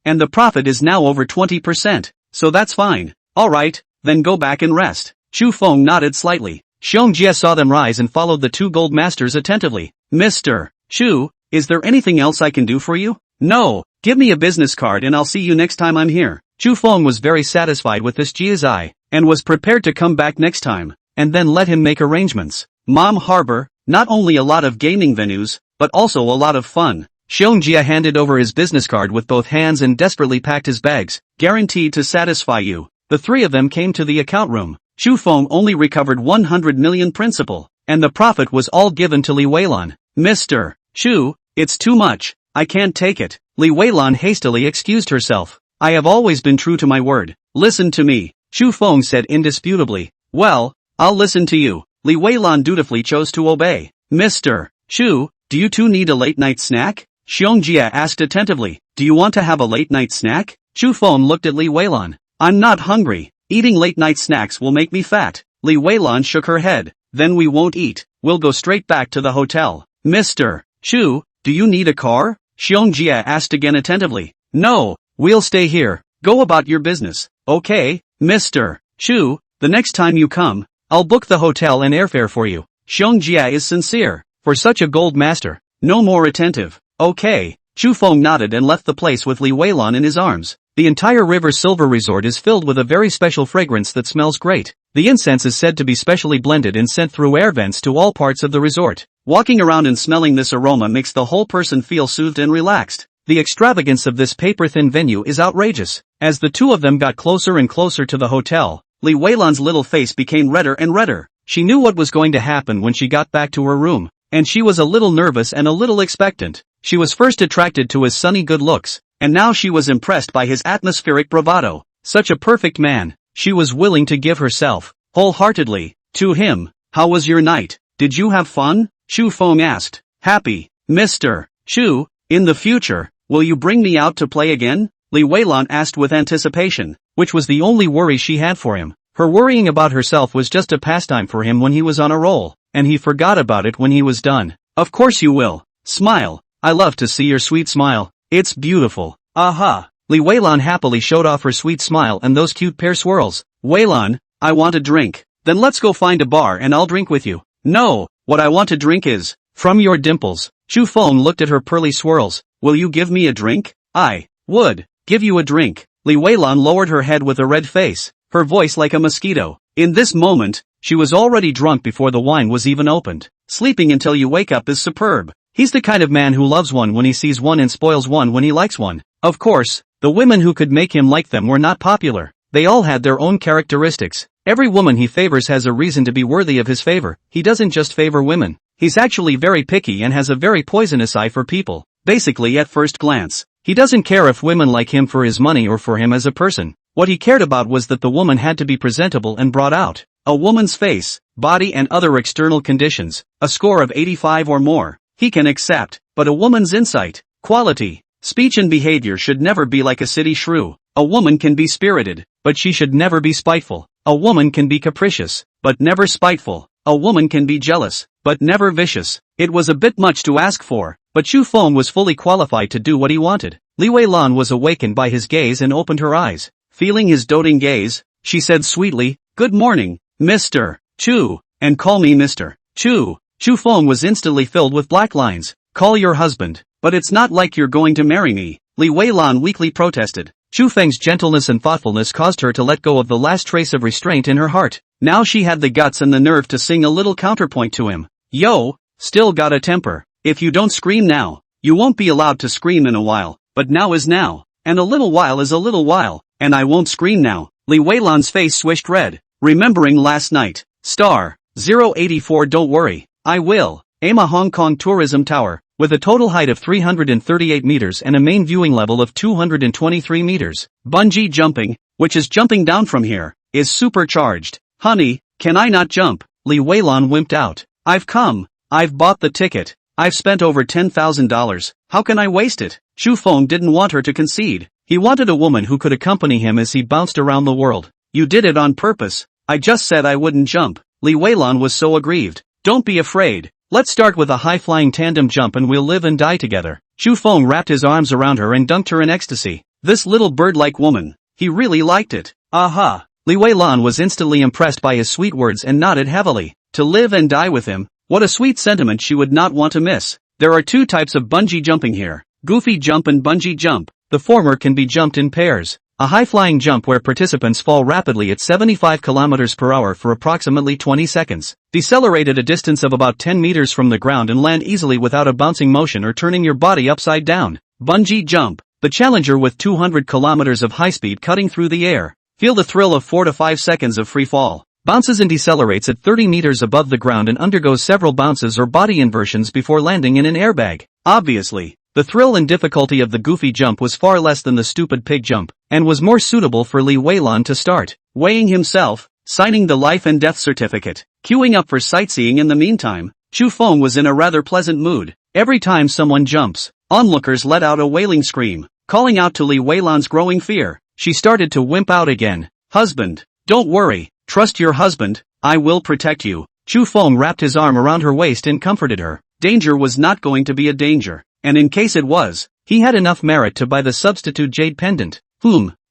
and the profit is now over 20%, so that's fine. Alright, then go back and rest. Chu Feng nodded slightly. Xiong Jie saw them rise and followed the two gold masters attentively. Mr. Chu, is there anything else I can do for you? No, give me a business card and I'll see you next time I'm here. Chu Feng was very satisfied with this GSI, and was prepared to come back next time, and then let him make arrangements. Mom Harbor, not only a lot of gaming venues, but also a lot of fun. Xiong Jie handed over his business card with both hands and desperately packed his bags, guaranteed to satisfy you. The three of them came to the account room. Chu Feng only recovered 100 million principal, and the profit was all given to Li Weilan. Mr. Chu, it's too much, I can't take it. Li Weilan hastily excused herself. I have always been true to my word. Listen to me, Chu Feng said indisputably. Well, I'll listen to you. Li Weilan dutifully chose to obey. Mr. Chu, do you two need a late-night snack? Xiong Jie asked attentively. Do you want to have a late-night snack? Chu Feng looked at Li Weilan. I'm not hungry. Eating late-night snacks will make me fat. Li Weilan shook her head. Then we won't eat. We'll go straight back to the hotel. Mr. Chu, do you need a car? Xiong Jie asked again attentively. No, we'll stay here. Go about your business. Okay, Mr. Chu, the next time you come, I'll book the hotel and airfare for you. Xiong Jie is sincere. For such a gold master. No more attentive. Okay. Chu Feng nodded and left the place with Li Weilan in his arms. The entire River Silver Resort is filled with a very special fragrance that smells great. The incense is said to be specially blended and sent through air vents to all parts of the resort. Walking around and smelling this aroma makes the whole person feel soothed and relaxed. The extravagance of this paper-thin venue is outrageous. As the two of them got closer and closer to the hotel, Li Weilan's little face became redder and redder. She knew what was going to happen when she got back to her room, and she was a little nervous and a little expectant. She was first attracted to his sunny good looks, and now she was impressed by his atmospheric bravado. Such a perfect man. She was willing to give herself, wholeheartedly, to him. How was your night? Did you have fun? Chu Feng asked. Happy. Mr. Chu, in the future, will you bring me out to play again? Li Weilan asked with anticipation, which was the only worry she had for him. Her worrying about herself was just a pastime for him when he was on a roll, and he forgot about it when he was done. Of course you will. Smile. I love to see your sweet smile. It's beautiful. Aha. Li Weilan happily showed off her sweet smile and those cute pear swirls. Weilan, I want a drink. Then let's go find a bar and I'll drink with you. No, what I want to drink is from your dimples. Chu Feng looked at her pearly swirls. Will you give me a drink? I would give you a drink. Li Weilan lowered her head with a red face, her voice like a mosquito. In this moment, she was already drunk before the wine was even opened. Sleeping until you wake up is superb. He's the kind of man who loves one when he sees one and spoils one when he likes one. Of course, the women who could make him like them were not popular. They all had their own characteristics. Every woman he favors has a reason to be worthy of his favor. He doesn't just favor women. He's actually very picky and has a very poisonous eye for people. Basically at first glance, he doesn't care if women like him for his money or for him as a person. What he cared about was that the woman had to be presentable and brought out. A woman's face, body and other external conditions, a score of 85 or more, he can accept, but a woman's insight, quality, speech and behavior should never be like a city shrew. A woman can be spirited, but she should never be spiteful. A woman can be capricious, but never spiteful. A woman can be jealous, but never vicious. It was a bit much to ask for, but Chu Feng was fully qualified to do what he wanted. Li Weilan was awakened by his gaze and opened her eyes. Feeling his doting gaze, she said sweetly, "Good morning, Mr. Chu, and call me Mr. Chu." Chu Feng was instantly filled with black lines. "Call your husband, but it's not like you're going to marry me," Li Weilan weakly protested. Chu Feng's gentleness and thoughtfulness caused her to let go of the last trace of restraint in her heart. Now she had the guts and the nerve to sing a little counterpoint to him. "Yo, still got a temper. If you don't scream now, you won't be allowed to scream in a while, but now is now, and a little while is a little while, and I won't scream now." Li Weilan's face swished red, remembering last night. Star 084. Don't worry, I will. Aim a Hong Kong tourism tower, with a total height of 338 meters and a main viewing level of 223 meters. Bungee jumping, which is jumping down from here, is supercharged. "Honey, can I not jump?" Li Weilan wimped out. I've bought the ticket. I've spent over $10,000, how can I waste it?" Chu Feng didn't want her to concede. He wanted a woman who could accompany him as he bounced around the world. "You did it on purpose. I just said I wouldn't jump." Li Weilan was so aggrieved. "Don't be afraid. Let's start with a high-flying tandem jump and we'll live and die together." Chu Feng wrapped his arms around her and dunked her in ecstasy. This little bird-like woman. He really liked it. Aha! Li Weilan was instantly impressed by his sweet words and nodded heavily. To live and die with him, what a sweet sentiment she would not want to miss. There are two types of bungee jumping here: goofy jump and bungee jump. The former can be jumped in pairs. A high-flying jump where participants fall rapidly at 75 km per hour for approximately 20 seconds, decelerate at a distance of about 10 meters from the ground and land easily without a bouncing motion or turning your body upside down. Bungee jump, the challenger with 200 kilometers of high speed cutting through the air. Feel the thrill of 4 to 5 seconds of free fall. Bounces and decelerates at 30 meters above the ground and undergoes several bounces or body inversions before landing in an airbag. Obviously, the thrill and difficulty of the goofy jump was far less than the stupid pig jump, and was more suitable for Li Weilan to start. Weighing himself, signing the life and death certificate, queuing up for sightseeing in the meantime, Chu Feng was in a rather pleasant mood. Every time someone jumps, onlookers let out a wailing scream, calling out to Li Weilan's growing fear. She started to wimp out again. "Husband, don't worry, trust your husband, I will protect you." Chu Feng wrapped his arm around her waist and comforted her. Danger was not going to be a danger. And in case it was, he had enough merit to buy the substitute jade pendant.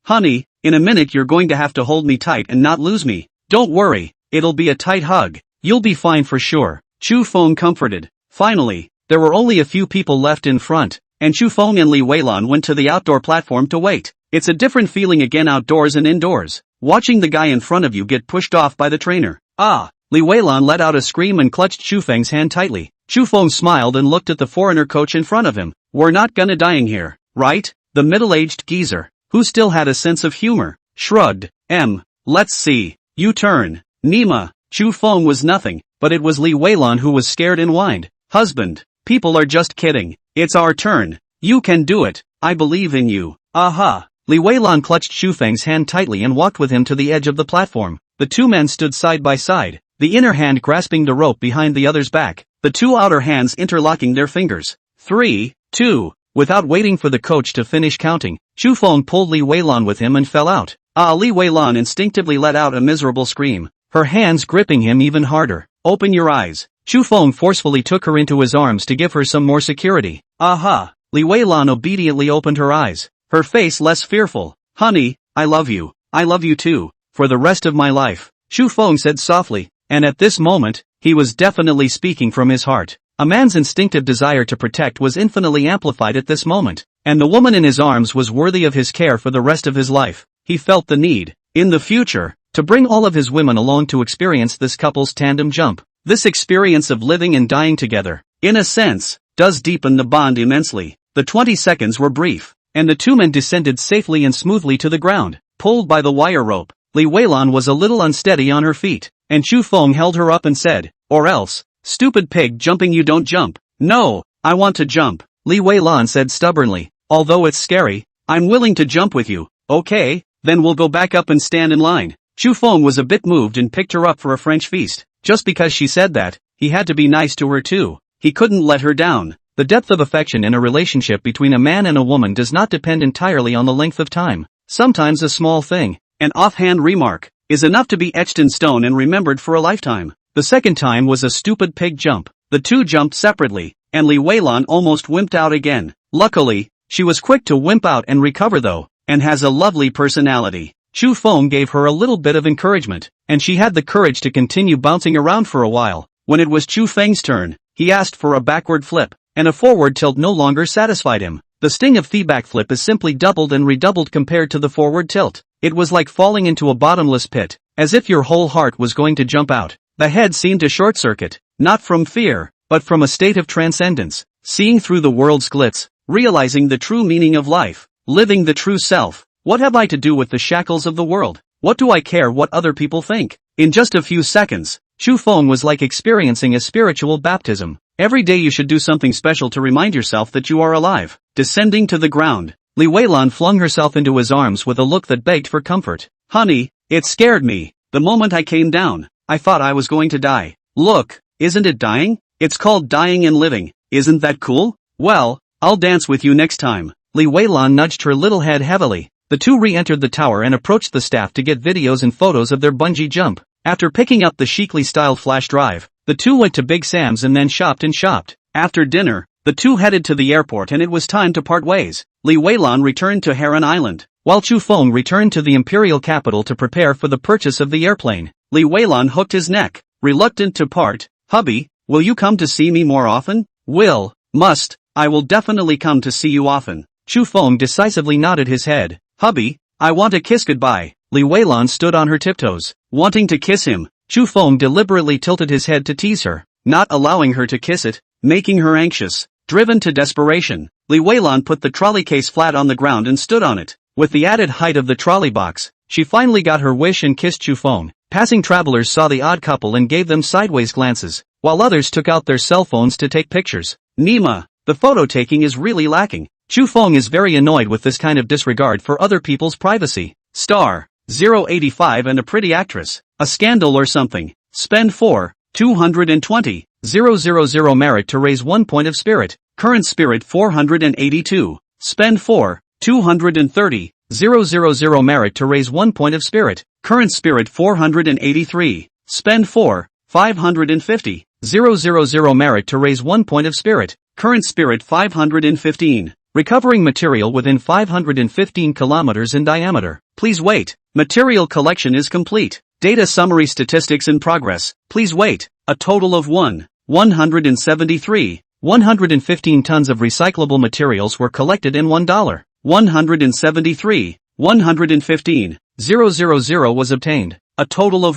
Honey, in a minute you're going to have to hold me tight and not lose me. Don't worry, it'll be a tight hug. You'll be fine for sure. Chu Feng comforted. Finally, there were only a few people left in front, and Chu Feng and Li Weilan went to the outdoor platform to wait. It's a different feeling again outdoors and indoors, watching the guy in front of you get pushed off by the trainer. "Ah!" Li Weilan let out a scream and clutched Chu Feng's hand tightly. Chu Feng smiled and looked at the foreigner coach in front of him. "We're not gonna dying here, right?" The middle-aged geezer, who still had a sense of humor, shrugged. Let's see. You turn. Nima." Chu Feng was nothing, but it was Li Weilan who was scared and whined. "Husband, people are just kidding. It's our turn. You can do it. I believe in you. Aha." Li Weilan clutched Chu Feng's hand tightly and walked with him to the edge of the platform. The two men stood side by side, the inner hand grasping the rope behind the other's back, the two outer hands interlocking their fingers. 3, 2. Without waiting for the coach to finish counting, Chu Feng pulled Li Weilan with him and fell out. Li Weilan instinctively let out a miserable scream, her hands gripping him even harder. "Open your eyes." Chu Feng forcefully took her into his arms to give her some more security. Aha! Li Weilan obediently opened her eyes, her face less fearful. "Honey, I love you. I love you too. For the rest of my life," Chu Feng said softly, and at this moment, he was definitely speaking from his heart. A man's instinctive desire to protect was infinitely amplified at this moment, and the woman in his arms was worthy of his care for the rest of his life. He felt the need, in the future, to bring all of his women along to experience this couple's tandem jump. This experience of living and dying together, in a sense, does deepen the bond immensely. The 20 seconds were brief, and the two men descended safely and smoothly to the ground, pulled by the wire rope. Li Weilan was a little unsteady on her feet, and Chu Feng held her up and said, "Or else, stupid pig jumping, you don't jump." "No, I want to jump," Li Weilan said stubbornly. "Although it's scary, I'm willing to jump with you." "Okay, then we'll go back up and stand in line." Chu Feng was a bit moved and picked her up for a French feast. Just because she said that, he had to be nice to her too. He couldn't let her down. The depth of affection in a relationship between a man and a woman does not depend entirely on the length of time. Sometimes a small thing, an offhand remark, is enough to be etched in stone and remembered for a lifetime. The second time was a stupid pig jump. The two jumped separately, and Li Weilan almost wimped out again. Luckily, she was quick to wimp out and recover though, and has a lovely personality. Chu Feng gave her a little bit of encouragement, and she had the courage to continue bouncing around for a while. When it was Chu Feng's turn, he asked for a backward flip, and a forward tilt no longer satisfied him. The sting of the backflip is simply doubled and redoubled compared to the forward tilt. It was like falling into a bottomless pit, as if your whole heart was going to jump out. The head seemed to short-circuit, not from fear, but from a state of transcendence, seeing through the world's glitz, realizing the true meaning of life, living the true self. What have I to do with the shackles of the world? What do I care what other people think? In just a few seconds, Chu Feng was like experiencing a spiritual baptism. Every day you should do something special to remind yourself that you are alive. Descending to the ground, Li Weilan flung herself into his arms with a look that begged for comfort. Honey, it scared me. The moment I came down, I thought I was going to die. Look, isn't it dying? It's called dying and living. Isn't that cool? Well, I'll dance with you next time. Li Weilan nudged her little head heavily. The two re-entered the tower and approached the staff to get videos and photos of their bungee jump. After picking up the chicly styled flash drive, the two went to Big Sam's and then shopped. After dinner, the two headed to the airport and it was time to part ways. Li Weilan returned to Heron Island, while Chu Feng returned to the imperial capital to prepare for the purchase of the airplane. Li Weilan hooked his neck, reluctant to part. Hubby, will you come to see me more often? Must, I will definitely come to see you often. Chu Feng decisively nodded his head. Hubby, I want a kiss goodbye. Li Weilan stood on her tiptoes, wanting to kiss him. Chu Feng deliberately tilted his head to tease her, not allowing her to kiss it, making her anxious. Driven to desperation, Li Weilan put the trolley case flat on the ground and stood on it. With the added height of the trolley box, she finally got her wish and kissed Chu Feng. Passing travelers saw the odd couple and gave them sideways glances, while others took out their cell phones to take pictures. Nima, the photo taking is really lacking. Chu Feng is very annoyed with this kind of disregard for other people's privacy. Star 085 and a pretty actress. A scandal or something. Spend 4,220,000 merit to raise 1 point of spirit. Current spirit 482. Spend 4,230,000 merit to raise 1 point of spirit. Current spirit 483. Spend 4,550,000 merit to raise 1 point of spirit. Current spirit 515. Recovering material within 515 kilometers in diameter. Please wait. Material collection is complete. Data summary statistics in progress. Please wait. A total of 173. 115 tons of recyclable materials were collected in $1. 173. 115. 000 was obtained. A total of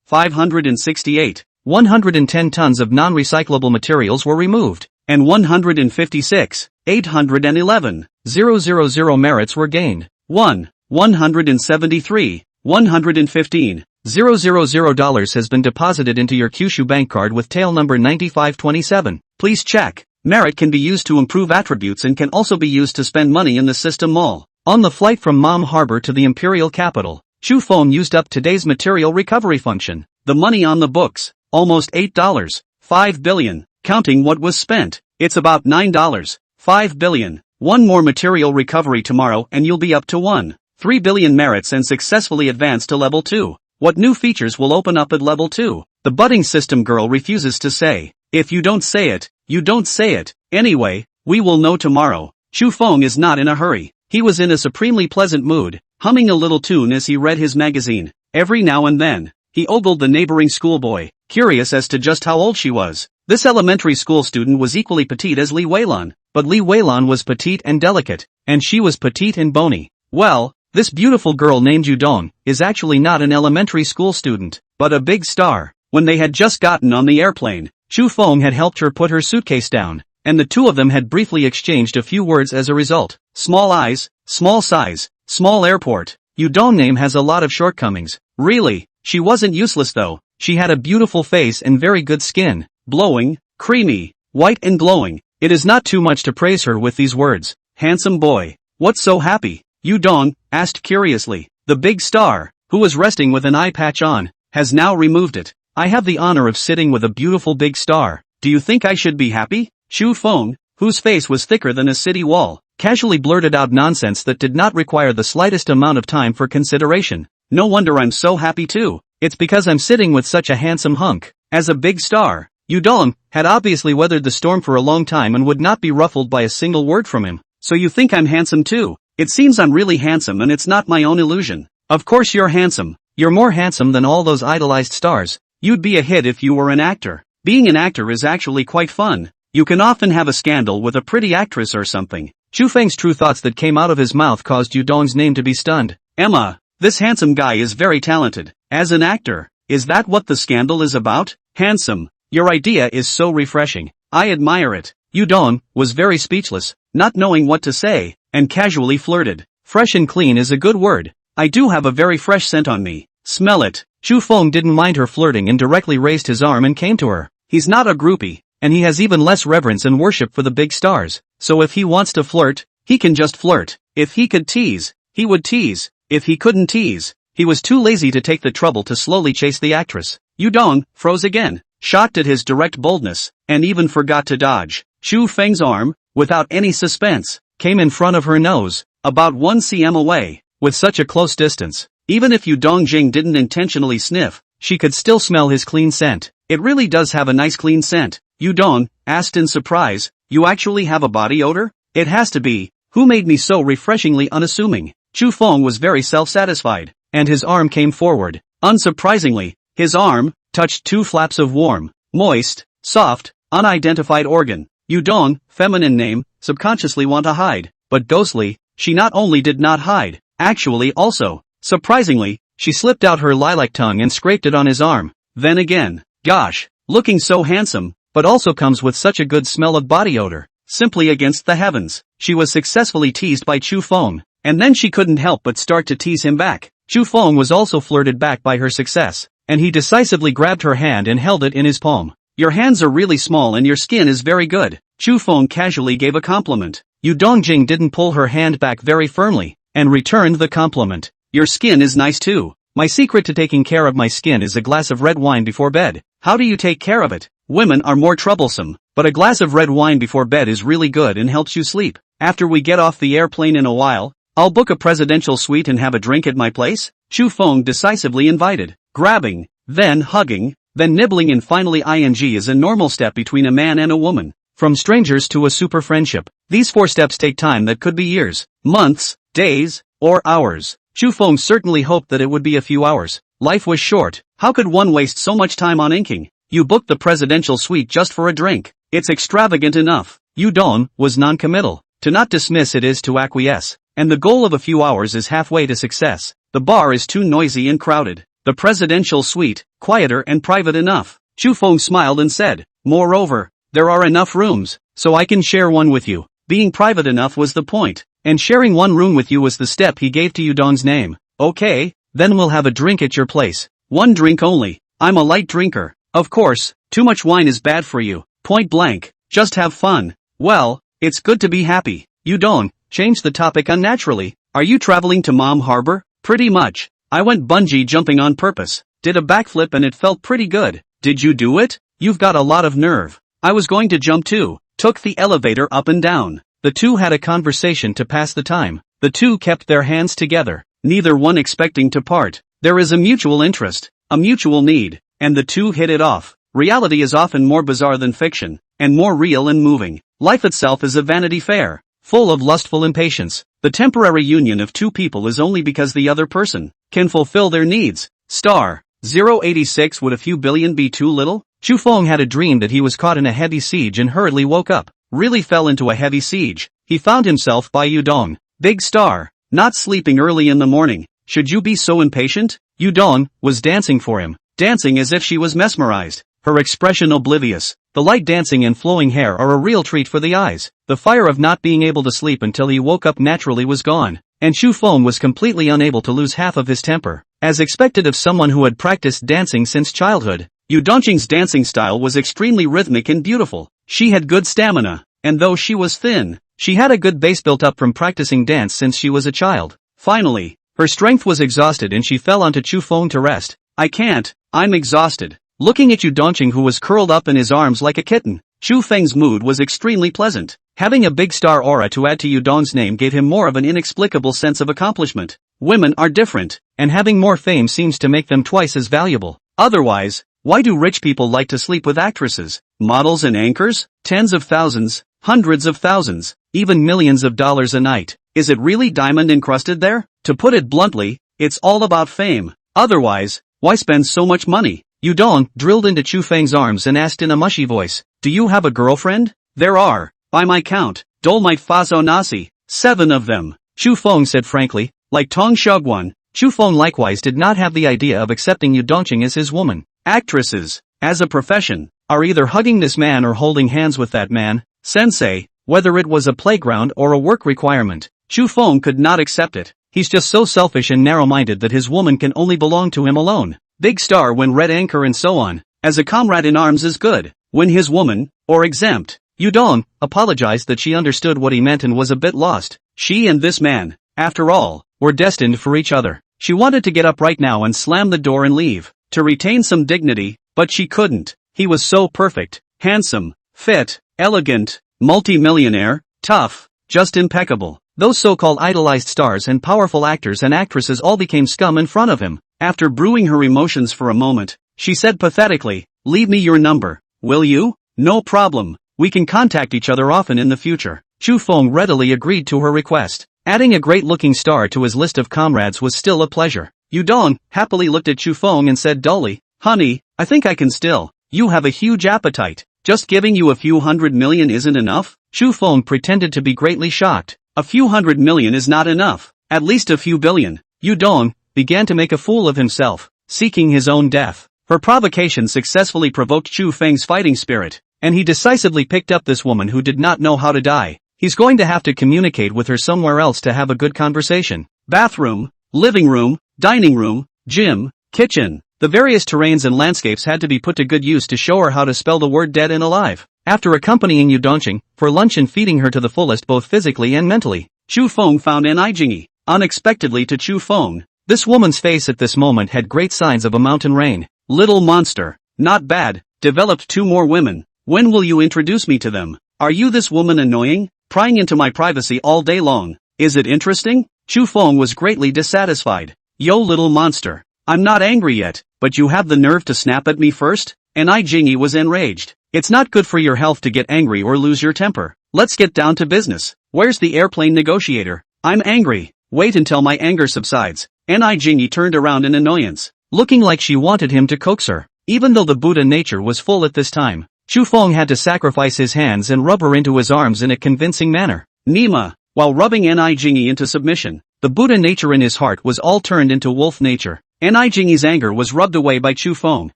568. 110 tons of non-recyclable materials were removed, and 156. 811. 000 merits were gained. 173. 115. $000 has been deposited into your Kyushu bank card with tail number 9527. Please check. Merit can be used to improve attributes and can also be used to spend money in the system mall. On the flight from Mom Harbor to the imperial capital, Chu Feng used up today's material recovery function. The money on the books, almost $8. 5 billion. Counting what was spent, it's about $9. 5 billion. One more material recovery tomorrow and you'll be up to 3 billion merits and successfully advance to level 2. What new features will open up at level 2? The budding system girl refuses to say. If you don't say it, you don't say it. Anyway, we will know tomorrow. Chu Feng is not in a hurry. He was in a supremely pleasant mood, humming a little tune as he read his magazine. Every now and then, he ogled the neighboring schoolboy, curious as to just how old she was. This elementary school student was equally petite as Li Weilan, but Li Weilan was petite and delicate, and she was petite and bony. Well, this beautiful girl named Yudong is actually not an elementary school student, but a big star. When they had just gotten on the airplane, Chu Feng had helped her put her suitcase down, and the two of them had briefly exchanged a few words as a result. Small eyes, small size, small airport. Yudong name has a lot of shortcomings. Really, she wasn't useless though. She had a beautiful face and very good skin, glowing, creamy, white and glowing. It is not too much to praise her with these words. Handsome boy. What's so happy? Yudong asked curiously. The big star, who was resting with an eye patch on, has now removed it. I have the honor of sitting with a beautiful big star. Do you think I should be happy? Chu Feng, whose face was thicker than a city wall, casually blurted out nonsense that did not require the slightest amount of time for consideration. No wonder I'm so happy too. It's because I'm sitting with such a handsome hunk. As a big star, Udong had obviously weathered the storm for a long time and would not be ruffled by a single word from him. So you think I'm handsome too? It seems I'm really handsome and it's not my own illusion. Of course you're handsome. You're more handsome than all those idolized stars. You'd be a hit if you were an actor. Being an actor is actually quite fun. You can often have a scandal with a pretty actress or something. Chu Feng's true thoughts that came out of his mouth caused Udong's name to be stunned. Emma, this handsome guy is very talented. As an actor, is that what the scandal is about? Handsome. Your idea is so refreshing. I admire it. Udong was very speechless, not knowing what to say, and casually flirted. Fresh and clean is a good word. I do have a very fresh scent on me. Smell it. Chu Feng didn't mind her flirting and directly raised his arm and came to her. He's not a groupie, and he has even less reverence and worship for the big stars. So if he wants to flirt, he can just flirt. If he could tease, he would tease. If he couldn't tease, he was too lazy to take the trouble to slowly chase the actress. Udong froze again, shocked at his direct boldness, and even forgot to dodge. Chu Feng's arm, without any suspense, came in front of her nose, about 1 cm away. With such a close distance, even if Udong Jing didn't intentionally sniff, she could still smell his clean scent. It really does have a nice clean scent. Udong asked in surprise, you actually have a body odor? It has to be. Who made me so refreshingly unassuming? Chu Feng was very self-satisfied, and his arm came forward. Unsurprisingly, his arm touched 2 flaps of warm, moist, soft, unidentified organ. Udong, feminine name, subconsciously want to hide, but ghostly, she not only did not hide, actually also, surprisingly, she slipped out her lilac tongue and scraped it on his arm. Then again, gosh, looking so handsome, but also comes with such a good smell of body odor. Simply against the heavens, she was successfully teased by Chu Feng, and then she couldn't help but start to tease him back. Chu Feng was also flirted back by her success, and he decisively grabbed her hand and held it in his palm. Your hands are really small and your skin is very good. Chu Feng casually gave a compliment. Udong Jing didn't pull her hand back very firmly, and returned the compliment. Your skin is nice too. My secret to taking care of my skin is a glass of red wine before bed. How do you take care of it? Women are more troublesome, but a glass of red wine before bed is really good and helps you sleep. After we get off the airplane in a while, I'll book a presidential suite and have a drink at my place? Chu Feng decisively invited. Grabbing, then hugging, then nibbling and finally ing is a normal step between a man and a woman. From strangers to a super friendship, these 4 steps take time that could be years, months, days, or hours. Chu Feng certainly hoped that it would be a few hours. Life was short. How could one waste so much time on inking? You booked the presidential suite just for a drink. It's extravagant enough. Udong was non-committal. To not dismiss it is to acquiesce. And the goal of a few hours is halfway to success. The bar is too noisy and crowded. The presidential suite, quieter and private enough. Chu Feng smiled and said, moreover, there are enough rooms, so I can share one with you. Being private enough was the point, and sharing one room with you was the step he gave to Udong's name. Okay, then we'll have a drink at your place. 1 drink only. I'm a light drinker. Of course, too much wine is bad for you. Point blank. Just have fun. Well, it's good to be happy. Udong changed the topic unnaturally. Are you traveling to Mom Harbor? Pretty much. I went bungee jumping on purpose. Did a backflip and it felt pretty good. Did you do it? You've got a lot of nerve. I was going to jump too. Took the elevator up and down. The two had a conversation to pass the time. The two kept their hands together, neither one expecting to part. There is a mutual interest, a mutual need, and the two hit it off. Reality is often more bizarre than fiction, and more real and moving. Life itself is a Vanity Fair, full of lustful impatience. The temporary union of two people is only because the other person can fulfill their needs. Star 086. Would a few billion be too little? Chu Feng had a dream that he was caught in a heavy siege and hurriedly woke up. Really fell into a heavy siege. He found himself by Udong. Big star, not sleeping early in the morning. Should you be so impatient? Udong was dancing for him, dancing as if she was mesmerized, her expression oblivious. The light dancing and flowing hair are a real treat for the eyes. The fire of not being able to sleep until he woke up naturally was gone, and Chu Feng was completely unable to lose half of his temper. As expected of someone who had practiced dancing since childhood, Yu Dongqing's dancing style was extremely rhythmic and beautiful. She had good stamina, and though she was thin, she had a good base built up from practicing dance since she was a child. Finally, her strength was exhausted and she fell onto Chu Feng to rest. I can't, I'm exhausted. Looking at Yu Dongqing, who was curled up in his arms like a kitten, Chu Feng's mood was extremely pleasant. Having a big star aura to add to Yu Dong's name gave him more of an inexplicable sense of accomplishment. Women are different, and having more fame seems to make them twice as valuable. Otherwise, Why do rich people like to sleep with actresses, models and anchors? Tens of thousands, hundreds of thousands, even millions of dollars a night. Is it really diamond encrusted there? To put it bluntly, it's all about fame. Otherwise, why spend so much money? Yudong drilled into Chu Feng's arms and asked in a mushy voice, do you have a girlfriend? There are, by my count, Dolmite Faso Nasi, 7 of them. Chu Feng said frankly. Like Tong Shugwan, Chu Feng likewise did not have the idea of accepting Yudongqing as his woman. Actresses, as a profession, are either hugging this man or holding hands with that man. Sensei, whether it was a playground or a work requirement, Chu Feng could not accept it. He's just so selfish and narrow-minded that his woman can only belong to him alone. Big star when red anchor and so on. As a comrade in arms is good. When his woman, or exempt. Yudong apologized that she understood what he meant and was a bit lost. She and this man, after all, were destined for each other. She wanted to get up right now and slam the door and leave, to retain some dignity, but she couldn't. He was so perfect, handsome, fit, elegant, multi-millionaire, tough, just impeccable. Those so-called idolized stars and powerful actors and actresses all became scum in front of him. After brewing her emotions for a moment, she said pathetically, leave me your number, will you? No problem, we can contact each other often in the future. Chu Feng readily agreed to her request. Adding a great-looking star to his list of comrades was still a pleasure. Yudong happily looked at Chu Feng and said dully, honey, I think I can still. You have a huge appetite. Just giving you a few $100 million isn't enough? Chu Feng pretended to be greatly shocked. A few $100 million is not enough. At least a few billion. Yudong began to make a fool of himself, seeking his own death. Her provocation successfully provoked Chu Feng's fighting spirit, and he decisively picked up this woman who did not know how to die. He's going to have to communicate with her somewhere else to have a good conversation. Bathroom, living room, dining room, gym, kitchen. The various terrains and landscapes had to be put to good use to show her how to spell the word dead and alive. After accompanying Yudongqing for lunch and feeding her to the fullest both physically and mentally, Chu Feng found Jinyi. Unexpectedly to Chu Feng, this woman's face at this moment had great signs of a mountain rain. Little monster. Not bad. Developed 2 more women. When will you introduce me to them? Are you this woman annoying? Prying into my privacy all day long. Is it interesting? Chu Feng was greatly dissatisfied. Yo little monster. I'm not angry yet, but you have the nerve to snap at me first? Jinyi was enraged. It's not good for your health to get angry or lose your temper. Let's get down to business. Where's the airplane negotiator? I'm angry. Wait until my anger subsides. Jinyi turned around in annoyance, looking like she wanted him to coax her. Even though the Buddha nature was full at this time, Chu Feng had to sacrifice his hands and rub her into his arms in a convincing manner. Nima, while rubbing Jinyi into submission, the Buddha nature in his heart was all turned into wolf nature. Jinyi's anger was rubbed away by Chu Feng,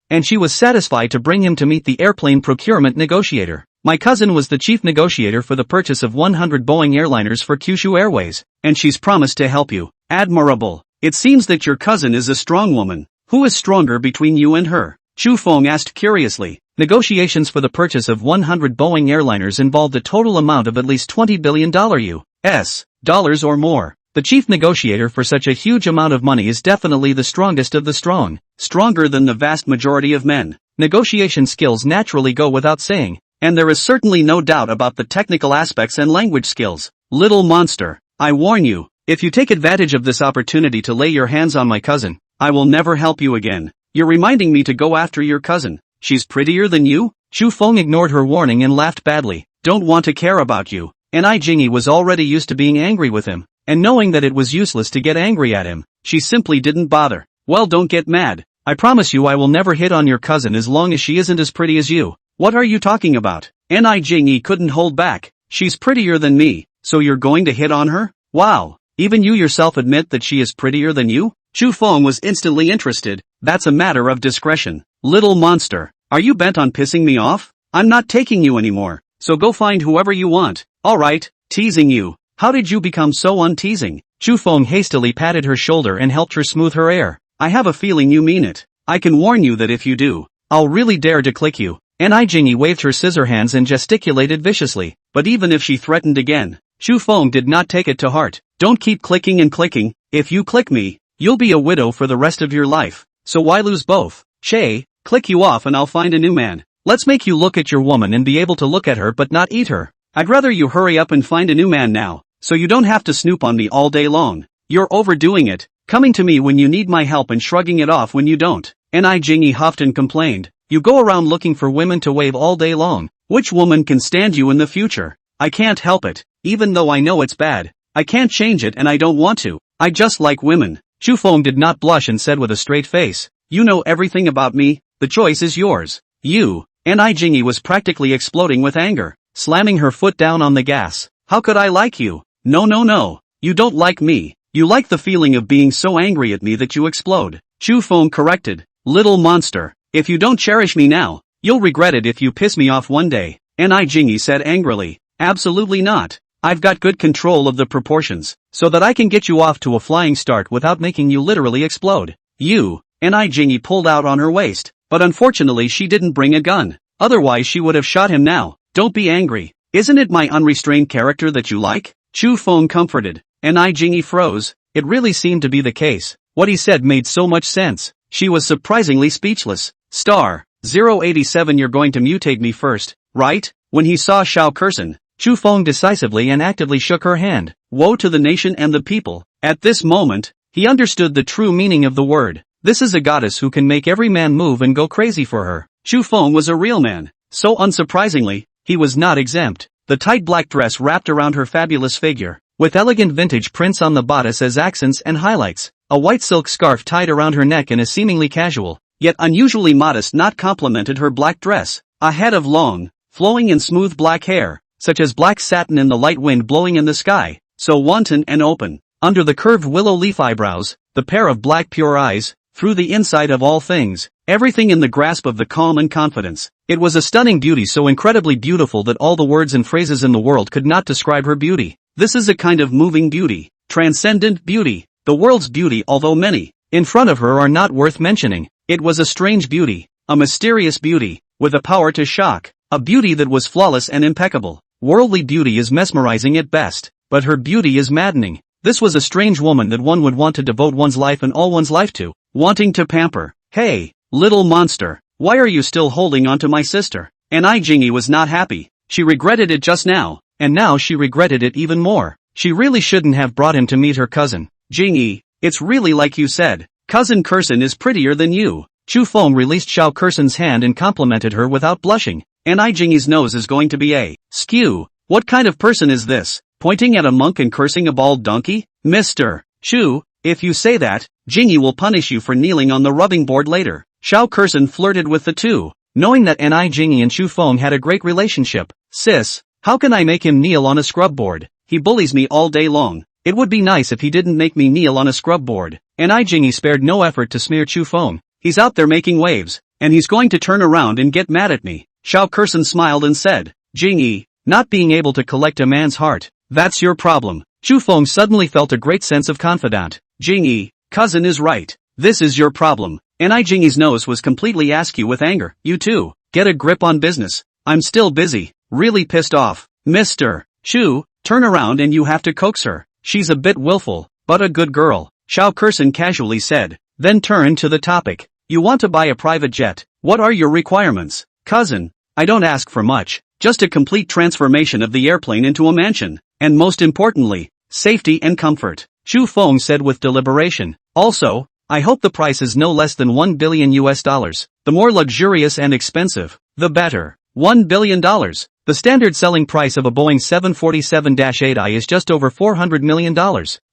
and she was satisfied to bring him to meet the airplane procurement negotiator. My cousin was the chief negotiator for the purchase of 100 Boeing airliners for Kyushu Airways, and she's promised to help you. Admirable. It seems that your cousin is a strong woman. Who is stronger between you and her? Chu Feng asked curiously. Negotiations for the purchase of 100 Boeing airliners involved a total amount of at least $20 billion US dollars or more. The chief negotiator for such a huge amount of money is definitely the strongest of the strong, stronger than the vast majority of men. Negotiation skills naturally go without saying, and there is certainly no doubt about the technical aspects and language skills. Little monster, I warn you, if you take advantage of this opportunity to lay your hands on my cousin, I will never help you again. You're reminding me to go after your cousin. She's prettier than you? Chu Feng ignored her warning and laughed badly. Don't want to care about you. Jinyi was already used to being angry with him, and knowing that it was useless to get angry at him, she simply didn't bother. Well, don't get mad. I promise you I will never hit on your cousin as long as she isn't as pretty as you. What are you talking about? Jinyi couldn't hold back. She's prettier than me, so you're going to hit on her? Wow. Even you yourself admit that she is prettier than you? Chu Feng was instantly interested. That's a matter of discretion. Little monster, are you bent on pissing me off? I'm not taking you anymore, so go find whoever you want. Alright, teasing you. How did you become so unteasing? Chu Feng hastily patted her shoulder and helped her smooth her hair. I have a feeling you mean it. I can warn you that if you do, I'll really dare to click you. Jinyi waved her scissor hands and gesticulated viciously, but even if she threatened again, Chu Feng did not take it to heart. Don't keep clicking and clicking. If you click me, you'll be a widow for the rest of your life. So why lose both? Che, click you off and I'll find a new man. Let's make you look at your woman and be able to look at her but not eat her. I'd rather you hurry up and find a new man now, so you don't have to snoop on me all day long. You're overdoing it, coming to me when you need my help and shrugging it off when you don't. Ni Jingy huffed and complained. You go around looking for women to wave all day long. Which woman can stand you in the future? I can't help it, even though I know it's bad. I can't change it and I don't want to. I just like women. Shufeng did not blush and said with a straight face. You know everything about me, the choice is yours. You. Ni Jingy was practically exploding with anger, slamming her foot down on the gas. How could I like you? No. You don't like me. You like the feeling of being so angry at me that you explode. Shufeng corrected. Little monster. If you don't cherish me now, you'll regret it if you piss me off one day. Ni Jingy said angrily. Absolutely not. I've got good control of the proportions, so that I can get you off to a flying start without making you literally explode. You. Ni Jingy pulled out on her waist, but unfortunately she didn't bring a gun. Otherwise she would have shot him now. Don't be angry. Isn't it my unrestrained character that you like? Shufeng comforted. Ni Jingy froze. It really seemed to be the case. What he said made so much sense. She was surprisingly speechless. Star 087 You're going to mutate me first, right? When he saw Shao Kursen, Shufeng decisively and actively shook her hand. Woe to the nation and the people. At this moment, he understood the true meaning of the word. This is a goddess who can make every man move and go crazy for her. Shufeng was a real man. So unsurprisingly, he was not exempt. The tight black dress wrapped around her fabulous figure, with elegant vintage prints on the bodice as accents and highlights. A white silk scarf tied around her neck in a seemingly casual, yet unusually modest knot complemented her black dress. A head of long, flowing and smooth black hair, such as black satin in the light wind blowing in the sky, so wanton and open. Under the curved willow leaf eyebrows, the pair of black pure eyes, through the insight of all things, everything in the grasp of the calm and confidence. It was a stunning beauty, so incredibly beautiful that all the words and phrases in the world could not describe her beauty. This is a kind of moving beauty, transcendent beauty, the world's beauty, although many in front of her are not worth mentioning. It was a strange beauty, a mysterious beauty, with a power to shock, a beauty that was flawless and impeccable. Worldly beauty is mesmerizing at best, but her beauty is maddening. This was a strange woman that one would want to devote one's life and all one's life to, wanting to pamper. Hey, little monster, why are you still holding on to my sister? Ni Jingy was not happy. She regretted it just now, and now she regretted it even more. She really shouldn't have brought him to meet her cousin. Jingy, it's really like you said. Cousin Kursen is prettier than you. Shufeng released Shao Kursen's hand and complimented her without blushing. Ni Jingy's nose is going to be a skew. What kind of person is this? Pointing at a monk and cursing a bald donkey? Mr. Shu, if you say that, Jingy will punish you for kneeling on the rubbing board later. Shao Kursen flirted with the two, knowing that Ni Jingy and Shufeng had a great relationship. Sis, how can I make him kneel on a scrub board? He bullies me all day long. It would be nice if he didn't make me kneel on a scrub board. Ni Jingy spared no effort to smear Shufeng. He's out there making waves, and he's going to turn around and get mad at me. Shao Kursen smiled and said, Jingy, not being able to collect a man's heart, that's your problem. Shufeng suddenly felt a great sense of confidant. Jingy, cousin is right. This is your problem. Ni Jingy's nose was completely askew with anger. You too, get a grip on business. I'm still busy, really pissed off. Mr. Shu, turn around and you have to coax her. She's a bit willful, but a good girl. Shao Kursen casually said, then turned to the topic. You want to buy a private jet. What are your requirements? Cousin, I don't ask for much, just a complete transformation of the airplane into a mansion, and most importantly, safety and comfort. Shufeng said with deliberation. Also, I hope the price is no less than $1 billion. The more luxurious and expensive, the better. $1 billion. The standard selling price of a Boeing 747-8i is just over $400 million,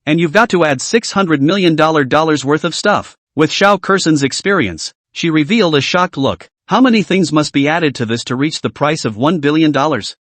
and you've got to add $600 million worth of stuff. With Shao Kursen's experience, she revealed a shocked look. How many things must be added to this to reach the price of $1 billion?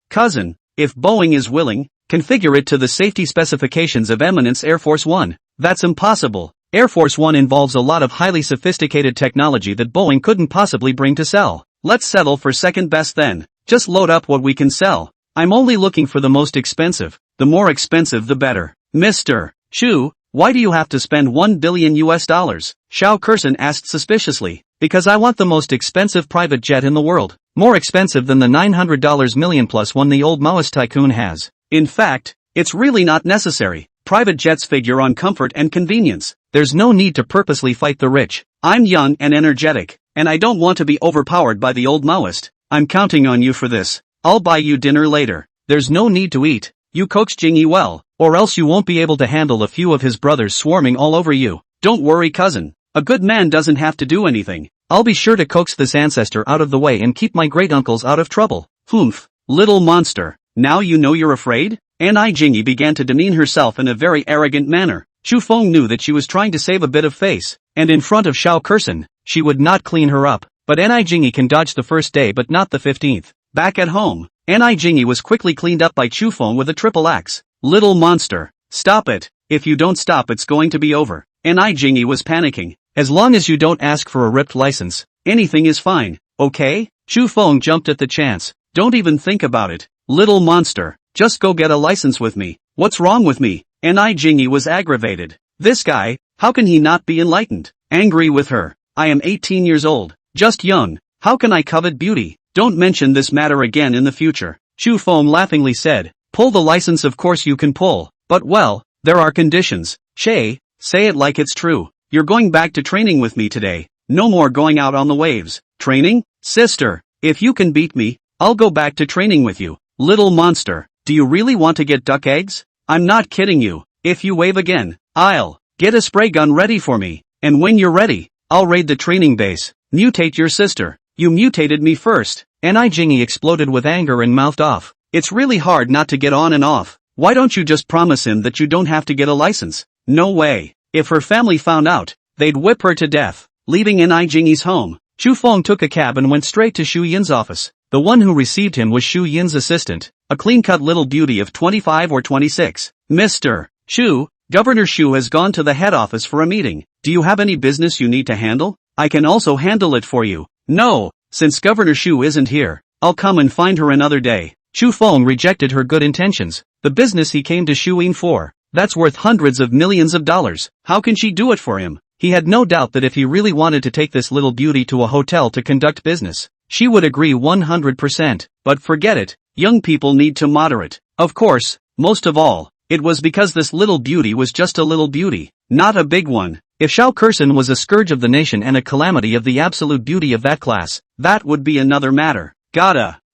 Cousin, if Boeing is willing, configure it to the safety specifications of Eminence Air Force One. That's impossible. Air Force One involves a lot of highly sophisticated technology that Boeing couldn't possibly bring to sell. Let's settle for second best then. Just load up what we can sell. I'm only looking for the most expensive. The more expensive the better. Mr. Shu, why do you have to spend $1 billion? Shao Kursen asked suspiciously. Because I want the most expensive private jet in the world. More expensive than the $900 million plus one the old Maoist tycoon has. In fact, it's really not necessary. Private jets figure on comfort and convenience. There's no need to purposely fight the rich. I'm young and energetic, and I don't want to be overpowered by the old Maoist. I'm counting on you for this. I'll buy you dinner later. There's no need to eat. You coax Jingy well, or else you won't be able to handle a few of his brothers swarming all over you. Don't worry, cousin. A good man doesn't have to do anything. I'll be sure to coax this ancestor out of the way and keep my great-uncles out of trouble. Humph, little monster. Now you know you're afraid? Anai Jingy began to demean herself in a very arrogant manner. Shu Feng knew that she was trying to save a bit of face, and in front of Shao Kursen, she would not clean her up. But Anai Jingy can dodge the first day but not the 15th. Back at home, Anai Jingy was quickly cleaned up by Chu Feng with a triple axe. Little monster. Stop it. If you don't stop it's going to be over. Anai Jingy was panicking. As long as you don't ask for a ripped license, anything is fine, okay? Chu Feng jumped at the chance. Don't even think about it. Little monster. Just go get a license with me. What's wrong with me? Anai Jingy was aggravated. This guy, how can he not be enlightened? Angry with her. I am 18 years old. Just young. How can I covet beauty? Don't mention this matter again in the future. Chu Feng laughingly said. Pull the license, of course you can pull. But well, there are conditions. Che, say it like it's true. You're going back to training with me today. No more going out on the waves. Training? Sister, if you can beat me, I'll go back to training with you. Little monster, do you really want to get duck eggs? I'm not kidding you. If you wave again, I'll get a spray gun ready for me. And when you're ready, I'll raid the training base. Mutate your sister. You mutated me first. Anai Jingy exploded with anger and mouthed off. It's really hard not to get on and off. Why don't you just promise him that you don't have to get a license? No way. If her family found out, they'd whip her to death. Leaving Anai Jingy's home, Chu Feng took a cab and went straight to Shu Yin's office. The one who received him was Shu Yin's assistant, a clean-cut little beauty of 25 or 26. Mr. Shu, Governor Shu has gone to the head office for a meeting. Do you have any business you need to handle? I can also handle it for you. No, since Governor Shu isn't here, I'll come and find her another day. Chu Feng rejected her good intentions. The business he came to Shu Yin for, that's worth hundreds of millions of dollars. How can she do it for him? He had no doubt that if he really wanted to take this little beauty to a hotel to conduct business, she would agree 100%. But forget it, young people need to moderate. Of course, most of all, it was because this little beauty was just a little beauty, not a big one. If Shao Kursen was a scourge of the nation and a calamity of the absolute beauty of that class, that would be another matter.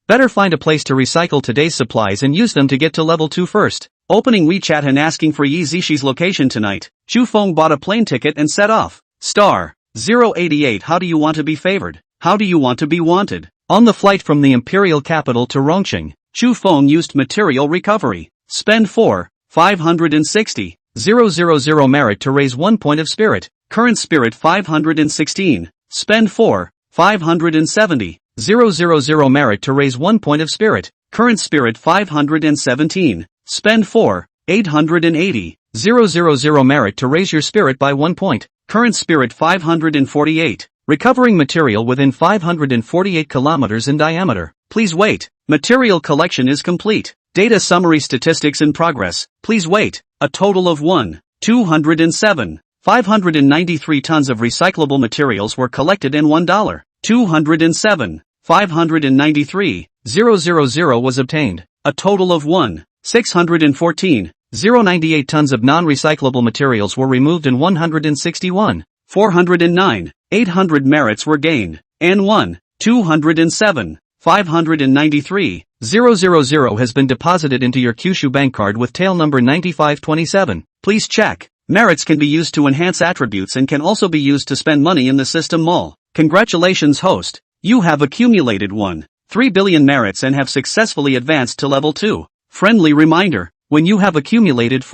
Better find a place to recycle today's supplies and use them to get to level 2 first. Opening WeChat and asking for Yi Zishi's location tonight, Chu Feng bought a plane ticket and set off. Star 088. How do you want to be favored? How do you want to be wanted? On the flight from the imperial capital to Rongqing, Chu Feng used material recovery. Spend 560 000 merit to raise 1 point of spirit. Current spirit 516. Spend 570 000 merit to raise 1 point of spirit. Current spirit 517. Spend 880 000 merit to raise your spirit by 1 point. Current spirit 548. Recovering material within 548 kilometers in diameter. Please wait. Material collection is complete. Data summary statistics in progress. Please wait. A total of 207. 593 tons of recyclable materials were collected and $1. 207. 593. 000 was obtained. A total of 614. 098 tons of non-recyclable materials were removed and 161. 409. 800 merits were gained. And 207. 593. 000 has been deposited into your Kyushu bank card with tail number 9527. Please check. Merits can be used to enhance attributes and can also be used to spend money in the system mall. Congratulations, host. You have accumulated 3 billion merits and have successfully advanced to level 2. Friendly reminder, when you have accumulated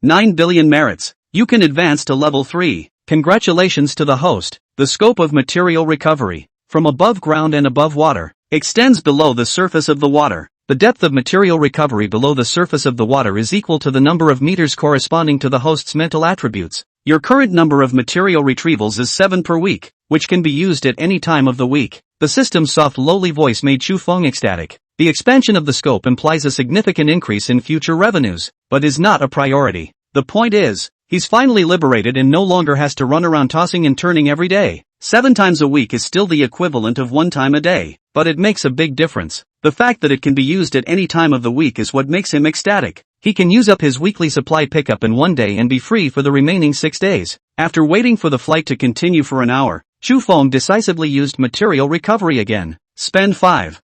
9 billion merits, you can advance to level 3. Congratulations to the host. The scope of material recovery, from above ground and above water, extends below the surface of the water. The depth of material recovery below the surface of the water is equal to the number of meters corresponding to the host's mental attributes. Your current number of material retrievals is 7 per week, which can be used at any time of the week. The system's soft lowly voice made Chu Feng ecstatic. The expansion of the scope implies a significant increase in future revenues, but is not a priority. The point is, he's finally liberated and no longer has to run around tossing and turning every day. 7 times a week is still the equivalent of 1 time a day, but it makes a big difference. The fact that it can be used at any time of the week is what makes him ecstatic. He can use up his weekly supply pickup in 1 day and be free for the remaining 6 days. After waiting for the flight to continue for an hour, Chu Feng decisively used material recovery again. Spend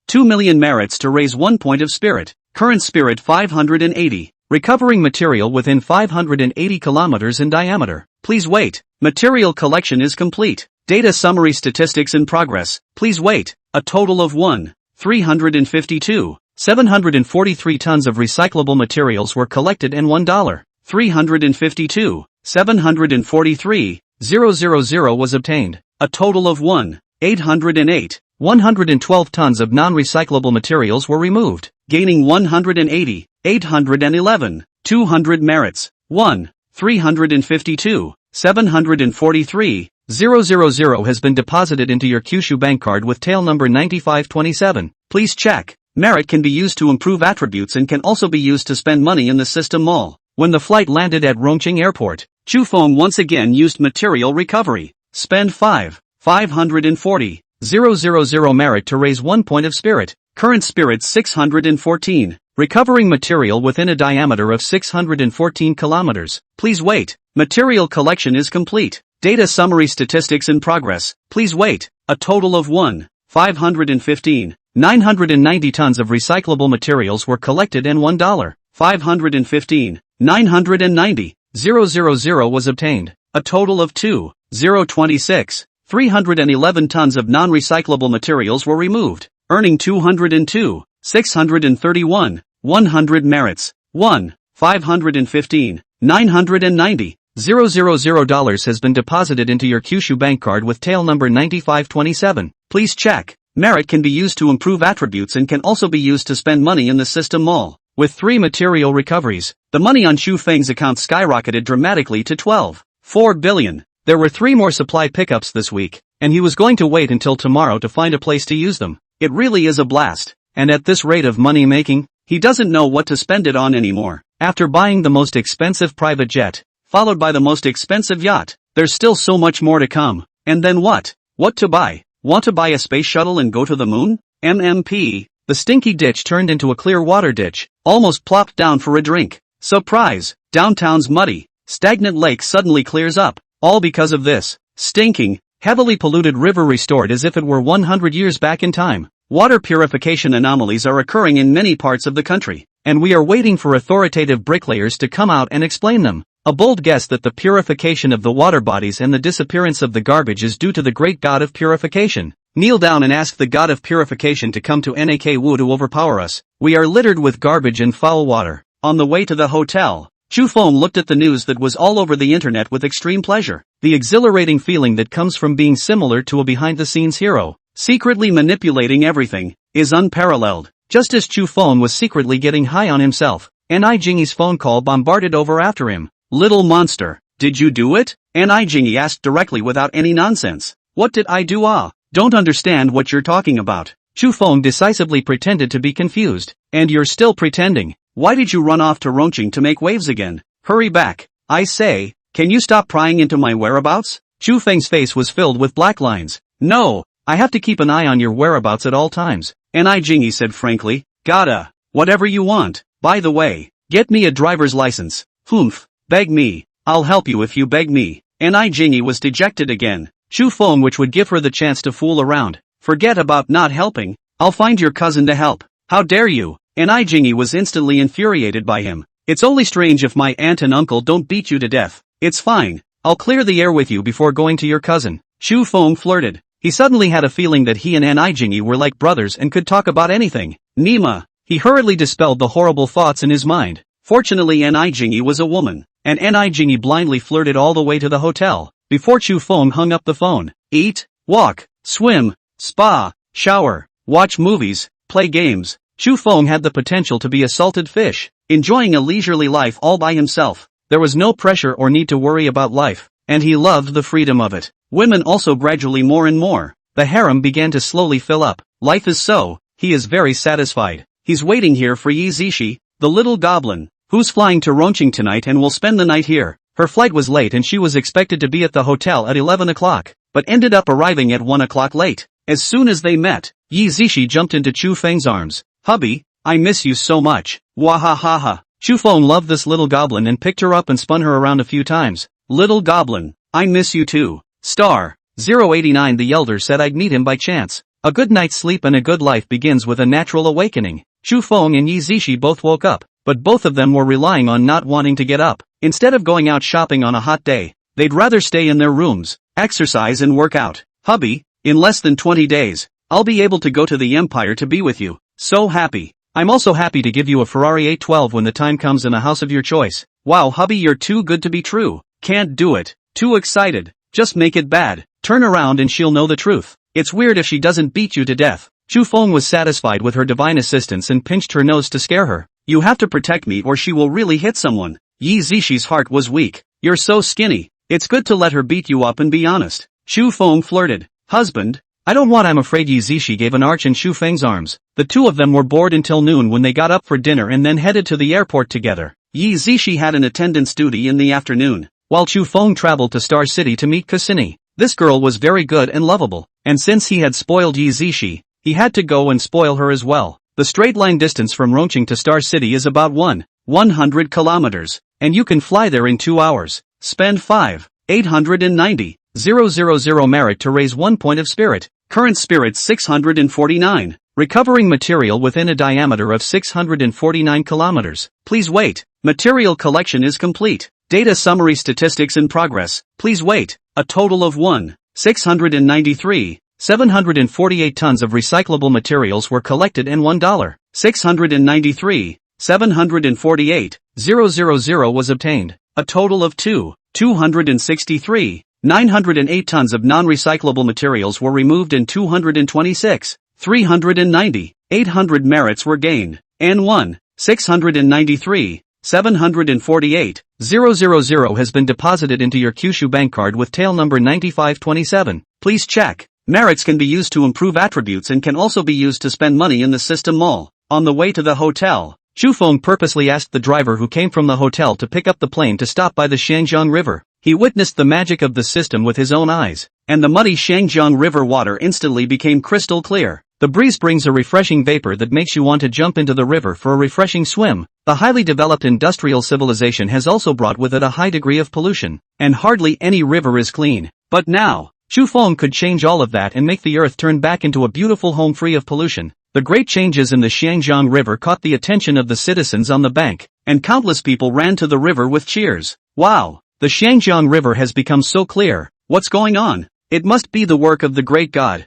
2 million merits to raise 1 point of spirit. Current spirit 580. Recovering material within 580 kilometers in diameter. Please wait. Material collection is complete. Data summary statistics in progress. Please wait. A total of 1,352,743 tons of recyclable materials were collected and $1,352,743,000 was obtained. A total of 1,808,112 tons of non-recyclable materials were removed, gaining 180,811,200 merits. 1,352,743,000 has been deposited into your Kyushu bank card with tail number 9527. Please check. Merit can be used to improve attributes and can also be used to spend money in the system mall. When the flight landed at Rongqing Airport, Chufeng once again used material recovery. Spend 540,000 merit to raise 1 point of spirit. Current spirit 614. Recovering material within a diameter of 614 kilometers. Please wait. Material collection is complete. Data summary statistics in progress. Please wait. A total of 1,515,990 tons of recyclable materials were collected and $1,515,990,000 was obtained. A total of 2,026,311 tons of non-recyclable materials were removed, earning 202,631,100 merits. 1,515,990,000 has been deposited into your Kyushu bank card with tail number 9527. Please check. Merit can be used to improve attributes and can also be used to spend money in the system mall. With 3 material recoveries, the money on Xu Feng's account skyrocketed dramatically to 12.4 billion. There were 3 more supply pickups this week, and he was going to wait until tomorrow to find a place to use them. It really is a blast, and at this rate of money making, he doesn't know what to spend it on anymore. After buying the most expensive private jet, followed by the most expensive yacht, there's still so much more to come. And then what? What to buy? Want to buy a space shuttle and go to the moon? MMP. The stinky ditch turned into a clear water ditch, almost plopped down for a drink. Surprise! Downtown's muddy, stagnant lake suddenly clears up, all because of this stinking, heavily polluted river restored as if it were 100 years back in time. Water purification anomalies are occurring in many parts of the country, and we are waiting for authoritative bricklayers to come out and explain them. A bold guess that the purification of the water bodies and the disappearance of the garbage is due to the great god of purification. Kneel down and ask the god of purification to come to Nakwu to overpower us. We are littered with garbage and foul water. On the way to the hotel, Chufeng looked at the news that was all over the internet with extreme pleasure. The exhilarating feeling that comes from being similar to a behind-the-scenes hero, secretly manipulating everything, is unparalleled. Just as Chufeng was secretly getting high on himself, Ni Jingyi's phone call bombarded over after him. Little monster, did you do it? Ni Jingyi asked directly without any nonsense. What did I do? Don't understand what you're talking about. Chufeng decisively pretended to be confused. And you're still pretending. Why did you run off to Rongqing to make waves again? Hurry back. I say, can you stop prying into my whereabouts? Chufeng's face was filled with black lines. No, I have to keep an eye on your whereabouts at all times. Ni Jingyi said frankly. Gotta. Whatever you want. By the way, get me a driver's license. Humph. Beg me. I'll help you if you beg me. Ni Jingyi was dejected again. Chufeng which would give her the chance to fool around. Forget about not helping. I'll find your cousin to help. How dare you? Ni Jingyi was instantly infuriated by him. It's only strange if my aunt and uncle don't beat you to death. It's fine. I'll clear the air with you before going to your cousin. Chufeng flirted. He suddenly had a feeling that he and Ni Jingyi were like brothers and could talk about anything. Nima. He hurriedly dispelled the horrible thoughts in his mind. Fortunately Ni Jingyi was a woman, and Ni Jingyi blindly flirted all the way to the hotel. Before Chufeng hung up the phone, eat, walk, swim, spa, shower, watch movies, play games. Chufeng had the potential to be a salted fish, enjoying a leisurely life all by himself. There was no pressure or need to worry about life, and he loved the freedom of it. Women also gradually more and more. The harem began to slowly fill up. Life is so, he is very satisfied. He's waiting here for Yi Zishi, the little goblin, who's flying to Rongqing tonight and will spend the night here. Her flight was late and she was expected to be at the hotel at 11 o'clock, but ended up arriving at 1 o'clock late. As soon as they met, Yi Zishi jumped into Chufeng's arms. Hubby, I miss you so much. Wahahaha. Chufeng loved this little goblin and picked her up and spun her around a few times. Little goblin, I miss you too. Star 089 the elder said I'd meet him by chance. A good night's sleep and a good life begins with a natural awakening. Chufeng and Yi Zishi both woke up, but both of them were relying on not wanting to get up. Instead of going out shopping on a hot day, they'd rather stay in their rooms. exercise and work out. Hubby, in less than 20 days, I'll be able to go to the Empire to be with you. So happy. I'm also happy to give you a Ferrari 812 when the time comes in a house of your choice. Wow hubby, you're too good to be true. Can't do it. Too excited. Just make it bad. Turn around and she'll know the truth. It's weird if she doesn't beat you to death. Chu Feng was satisfied with her divine assistance and pinched her nose to scare her. You have to protect me or she will really hit someone. Yi Zishi's heart was weak. You're so skinny. It's good to let her beat you up and be honest. Chu Feng flirted. Husband, I don't want. I'm afraid. Yi Zishi gave an arch in Chu Feng's arms. The two of them were bored until noon when they got up for dinner and then headed to the airport together. Yi Zishi had an attendance duty in the afternoon, while Chu Feng traveled to Star City to meet Cassini. This girl was very good and lovable, and since he had spoiled Yi Zishi, he had to go and spoil her as well. The straight line distance from Rongqing to Star City is about 100 kilometers, and you can fly there in 2 hours. Spend 5,890,000 merit to raise 1 point of spirit. Current spirit 649. Recovering material within a diameter of 649 kilometers. Please wait. Material collection is complete. Data summary statistics in progress. Please wait. A total of 1,693,748 tons of recyclable materials were collected and $1,693,748,000 was obtained. A total of 263,908 tons of non-recyclable materials were removed and 226,390,800 merits were gained, and 1,693,748,000 has been deposited into your Kyushu bank card with tail number 9527. Please check. Merits can be used to improve attributes and can also be used to spend money in the system mall. On the way to the hotel, Chu Feng purposely asked the driver who came from the hotel to pick up the plane to stop by the Shangjiang River. He witnessed the magic of the system with his own eyes, and the muddy Shangjiang River water instantly became crystal clear. The breeze brings a refreshing vapor that makes you want to jump into the river for a refreshing swim. The highly developed industrial civilization has also brought with it a high degree of pollution, and hardly any river is clean. But now, Chu Feng could change all of that and make the earth turn back into a beautiful home free of pollution. The great changes in the Shangjiang River caught the attention of the citizens on the bank, and countless people ran to the river with cheers. Wow! The Shangjiang River has become so clear. What's going on? It must be the work of the great god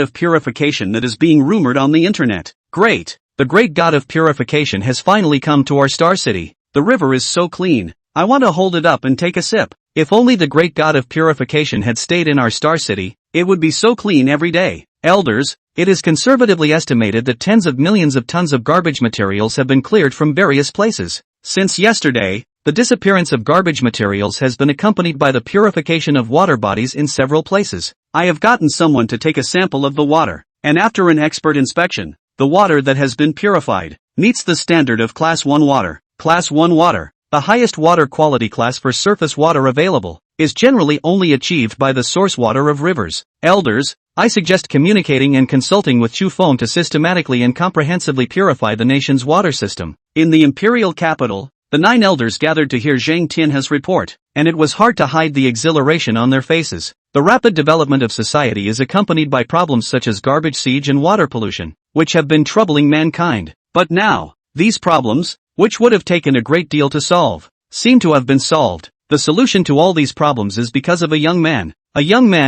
of purification that is being rumored on the internet. Great! The great god of purification has finally come to our Star City. The river is so clean. I want to hold it up and take a sip. If only the great god of purification had stayed in our Star City, it would be so clean every day. Elders, it is conservatively estimated that tens of millions of tons of garbage materials have been cleared from various places. Since yesterday, the disappearance of garbage materials has been accompanied by the purification of water bodies in several places. I have gotten someone to take a sample of the water, and after an expert inspection, the water that has been purified meets the standard of Class 1 water. Class 1 water, the highest water quality class for surface water available, is generally only achieved by the source water of rivers. Elders, I suggest communicating and consulting with Chu Feng to systematically and comprehensively purify the nation's water system. In the imperial capital, the 9 elders gathered to hear Zhang Tianhe's report, and it was hard to hide the exhilaration on their faces. The rapid development of society is accompanied by problems such as garbage siege and water pollution, which have been troubling mankind. But now, these problems, which would have taken a great deal to solve, seem to have been solved. The solution to all these problems is because of a young man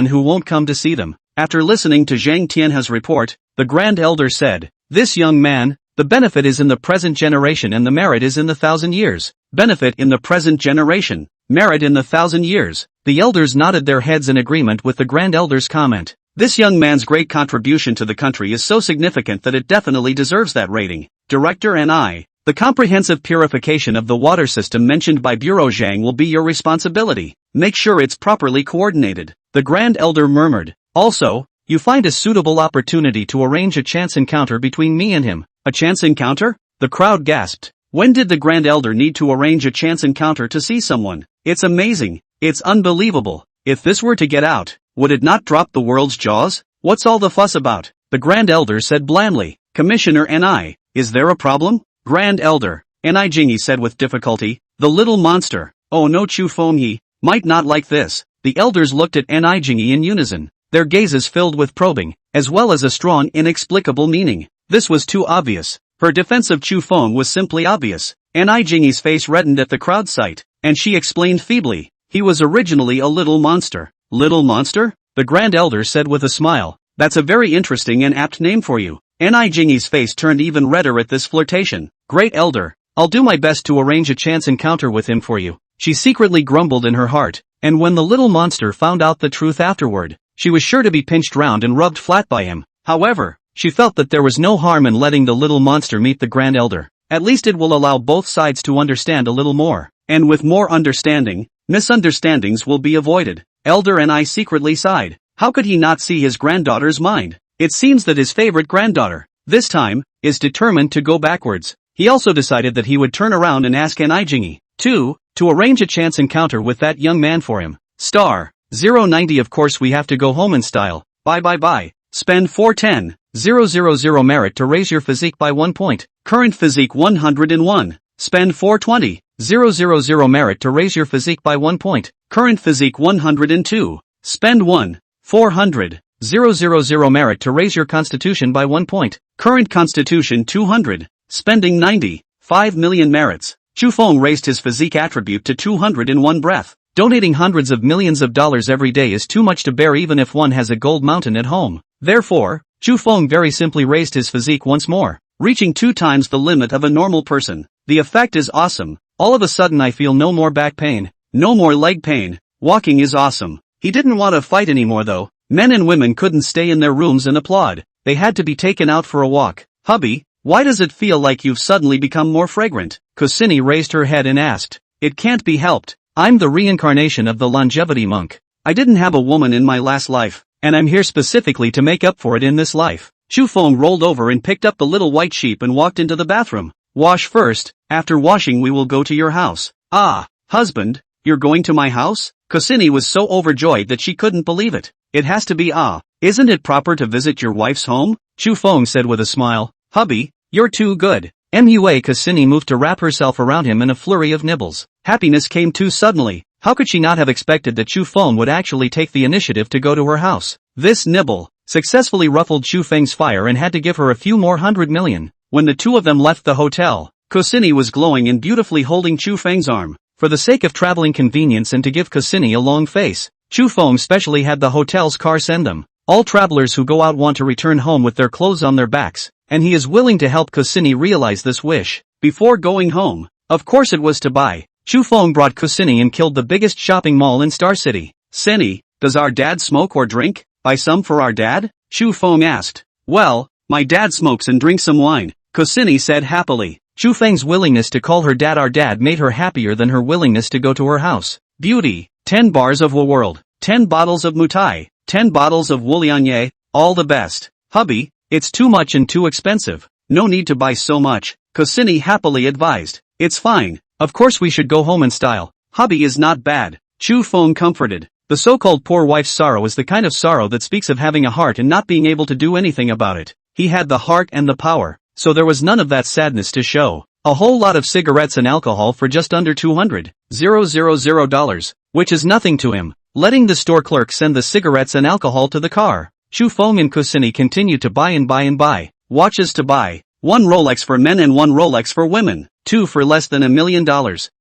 who won't come to see them. After listening to Zhang Tianhe's report, the Grand Elder said, "This young man, the benefit is in the present generation and the merit is in the 1,000 years. Benefit in the present generation, merit in the 1,000 years." The elders nodded their heads in agreement with the Grand Elder's comment. This young man's great contribution to the country is so significant that it definitely deserves that rating. Director and I, the comprehensive purification of the water system mentioned by Bureau Zhang will be your responsibility. Make sure it's properly coordinated. The Grand Elder murmured. Also, you find a suitable opportunity to arrange a chance encounter between me and him. A chance encounter? The crowd gasped. When did the Grand Elder need to arrange a chance encounter to see someone? It's amazing. It's unbelievable. If this were to get out, would it not drop the world's jaws? What's all the fuss about? The Grand Elder said blandly. Commissioner Ni, is there a problem? Grand Elder, Ni Jingyi said with difficulty. The little monster. Oh no, Chu Fengyi might not like this. The elders looked at Ni Jingyi in unison, their gazes filled with probing, as well as a strong inexplicable meaning. This was too obvious. Her defense of Chu Feng was simply obvious. Ni Jingyi's face reddened at the crowd sight, and she explained feebly. He was originally a little monster. Little monster? The Grand Elder said with a smile. That's a very interesting and apt name for you. Ni Jingyi's face turned even redder at this flirtation. Great Elder, I'll do my best to arrange a chance encounter with him for you. She secretly grumbled in her heart, and when the little monster found out the truth afterward, she was sure to be pinched round and rubbed flat by him. However, she felt that there was no harm in letting the little monster meet the Grand Elder. At least it will allow both sides to understand a little more. And with more understanding, misunderstandings will be avoided. Elder and I secretly sighed. How could he not see his granddaughter's mind? It seems that his favorite granddaughter, this time, is determined to go backwards. He also decided that he would turn around and ask Ni Jingyi, too, to arrange a chance encounter with that young man for him. Star 090. Of course we have to go home in style. Bye. Spend 410, 000 merit to raise your physique by 1 point. Current physique 101. Spend 420, 000 merit to raise your physique by 1 point. Current physique 102. Spend 400, 000 merit to raise your constitution by 1 point. Current constitution 200. Spending 90, 5 million merits. Chu Feng raised his physique attribute to 200 in one breath. Donating hundreds of millions of dollars every day is too much to bear even if one has a gold mountain at home. Therefore, Chu Feng very simply raised his physique once more, reaching 2 times the limit of a normal person. The effect is awesome. All of a sudden I feel no more back pain, no more leg pain. Walking is awesome. He didn't want to fight anymore though. Men and women couldn't stay in their rooms and applaud. They had to be taken out for a walk. Hubby, why does it feel like you've suddenly become more fragrant? Kusini raised her head and asked. It can't be helped. I'm the reincarnation of the longevity monk. I didn't have a woman in my last life, and I'm here specifically to make up for it in this life. Chu Feng rolled over and picked up the little white sheep and walked into the bathroom. Wash first, after washing we will go to your house. Ah, husband, you're going to my house? Kusini was so overjoyed that she couldn't believe it. It has to be isn't it proper to visit your wife's home? Chu Feng said with a smile. Hubby, you're too good. Mua Kusini moved to wrap herself around him in a flurry of nibbles. Happiness came too suddenly. How could she not have expected that Chu Feng would actually take the initiative to go to her house? This nibble successfully ruffled Chu Feng's fire and had to give her a few more 100 million. When the two of them left the hotel, Kusini was glowing and beautifully holding Chu Feng's arm. For the sake of traveling convenience and to give Kusini a long face, Chu Feng specially had the hotel's car send them. All travelers who go out want to return home with their clothes on their backs, and he is willing to help Kusini realize this wish. Before going home, of course it was to buy. Chu Feng brought Kusini and killed the biggest shopping mall in Star City. Seni, does our dad smoke or drink? Buy some for our dad? Chu Feng asked. Well, my dad smokes and drinks some wine, Kusini said happily. Chu Feng's willingness to call her dad our dad made her happier than her willingness to go to her house. Beauty, 10 bars of Wa World, 10 bottles of Mutai, 10 bottles of Wulianye, all the best. Hubby, it's too much and too expensive. No need to buy so much, Kusini happily advised. It's fine, of course we should go home in style. Hubby is not bad, Chu Feng comforted. The so-called poor wife's sorrow is the kind of sorrow that speaks of having a heart and not being able to do anything about it. He had the heart and the power, so there was none of that sadness to show. A whole lot of cigarettes and alcohol for just under $200,000, which is nothing to him. Letting the store clerk send the cigarettes and alcohol to the car, Chu Feng and Kusini continued to buy and buy and buy. Watches to buy. 1 Rolex for men and 1 Rolex for women. 2 for less than $1 million.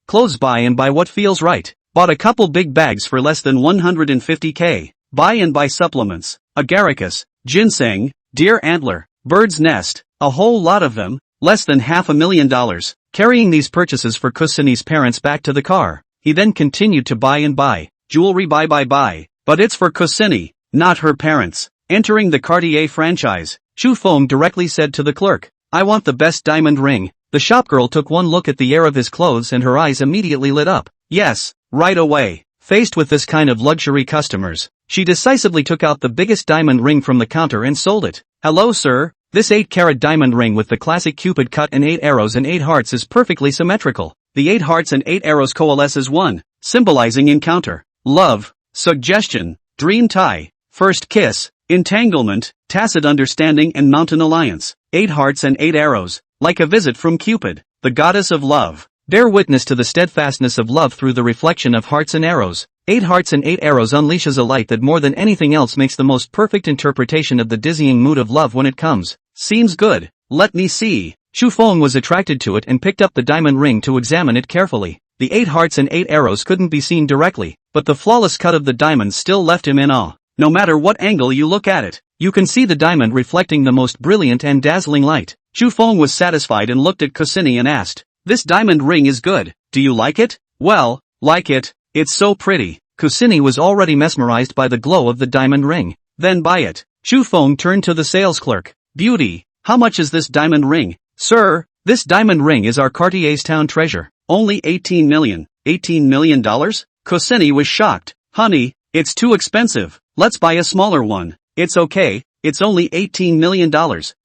Clothes buy and buy what feels right. Bought a couple big bags for less than 150k. Buy and buy supplements. Agaricus, ginseng, deer antler, bird's nest, a whole lot of them, less than $500,000. Carrying these purchases for Kusini's parents back to the car, he then continued to buy and buy. Jewelry buy. But it's for Kusini, not her parents. Entering the Cartier franchise, Chu Feng directly said to the clerk, I want the best diamond ring. The shopgirl took one look at the air of his clothes and her eyes immediately lit up. Yes, right away. Faced with this kind of luxury customers, she decisively took out the biggest diamond ring from the counter and sold it. Hello sir, this 8-carat diamond ring with the classic cupid cut and 8 arrows and 8 hearts is perfectly symmetrical. The 8 hearts and 8 arrows coalesce as one, symbolizing encounter, love, suggestion, dream tie, first kiss, entanglement, tacit understanding and mountain alliance. 8 hearts and 8 arrows, like a visit from Cupid, the goddess of love. Bear witness to the steadfastness of love through the reflection of hearts and arrows. 8 hearts and 8 arrows unleashes a light that more than anything else makes the most perfect interpretation of the dizzying mood of love when it comes. Seems good. Let me see. Chu Feng was attracted to it and picked up the diamond ring to examine it carefully. The 8 hearts and 8 arrows couldn't be seen directly, but the flawless cut of the diamond still left him in awe. No matter what angle you look at it, you can see the diamond reflecting the most brilliant and dazzling light. Chu Feng was satisfied and looked at Kusini and asked, "This diamond ring is good. Do you like it?" "Well, like it. It's so pretty." Kusini was already mesmerized by the glow of the diamond ring. "Then buy it." Chu Feng turned to the sales clerk. "Beauty, how much is this diamond ring?" "Sir, this diamond ring is our Cartier's town treasure. Only 18 million. $18 million? Kusini was shocked. "Honey, it's too expensive. Let's buy a smaller one." "It's okay, it's only $18 million.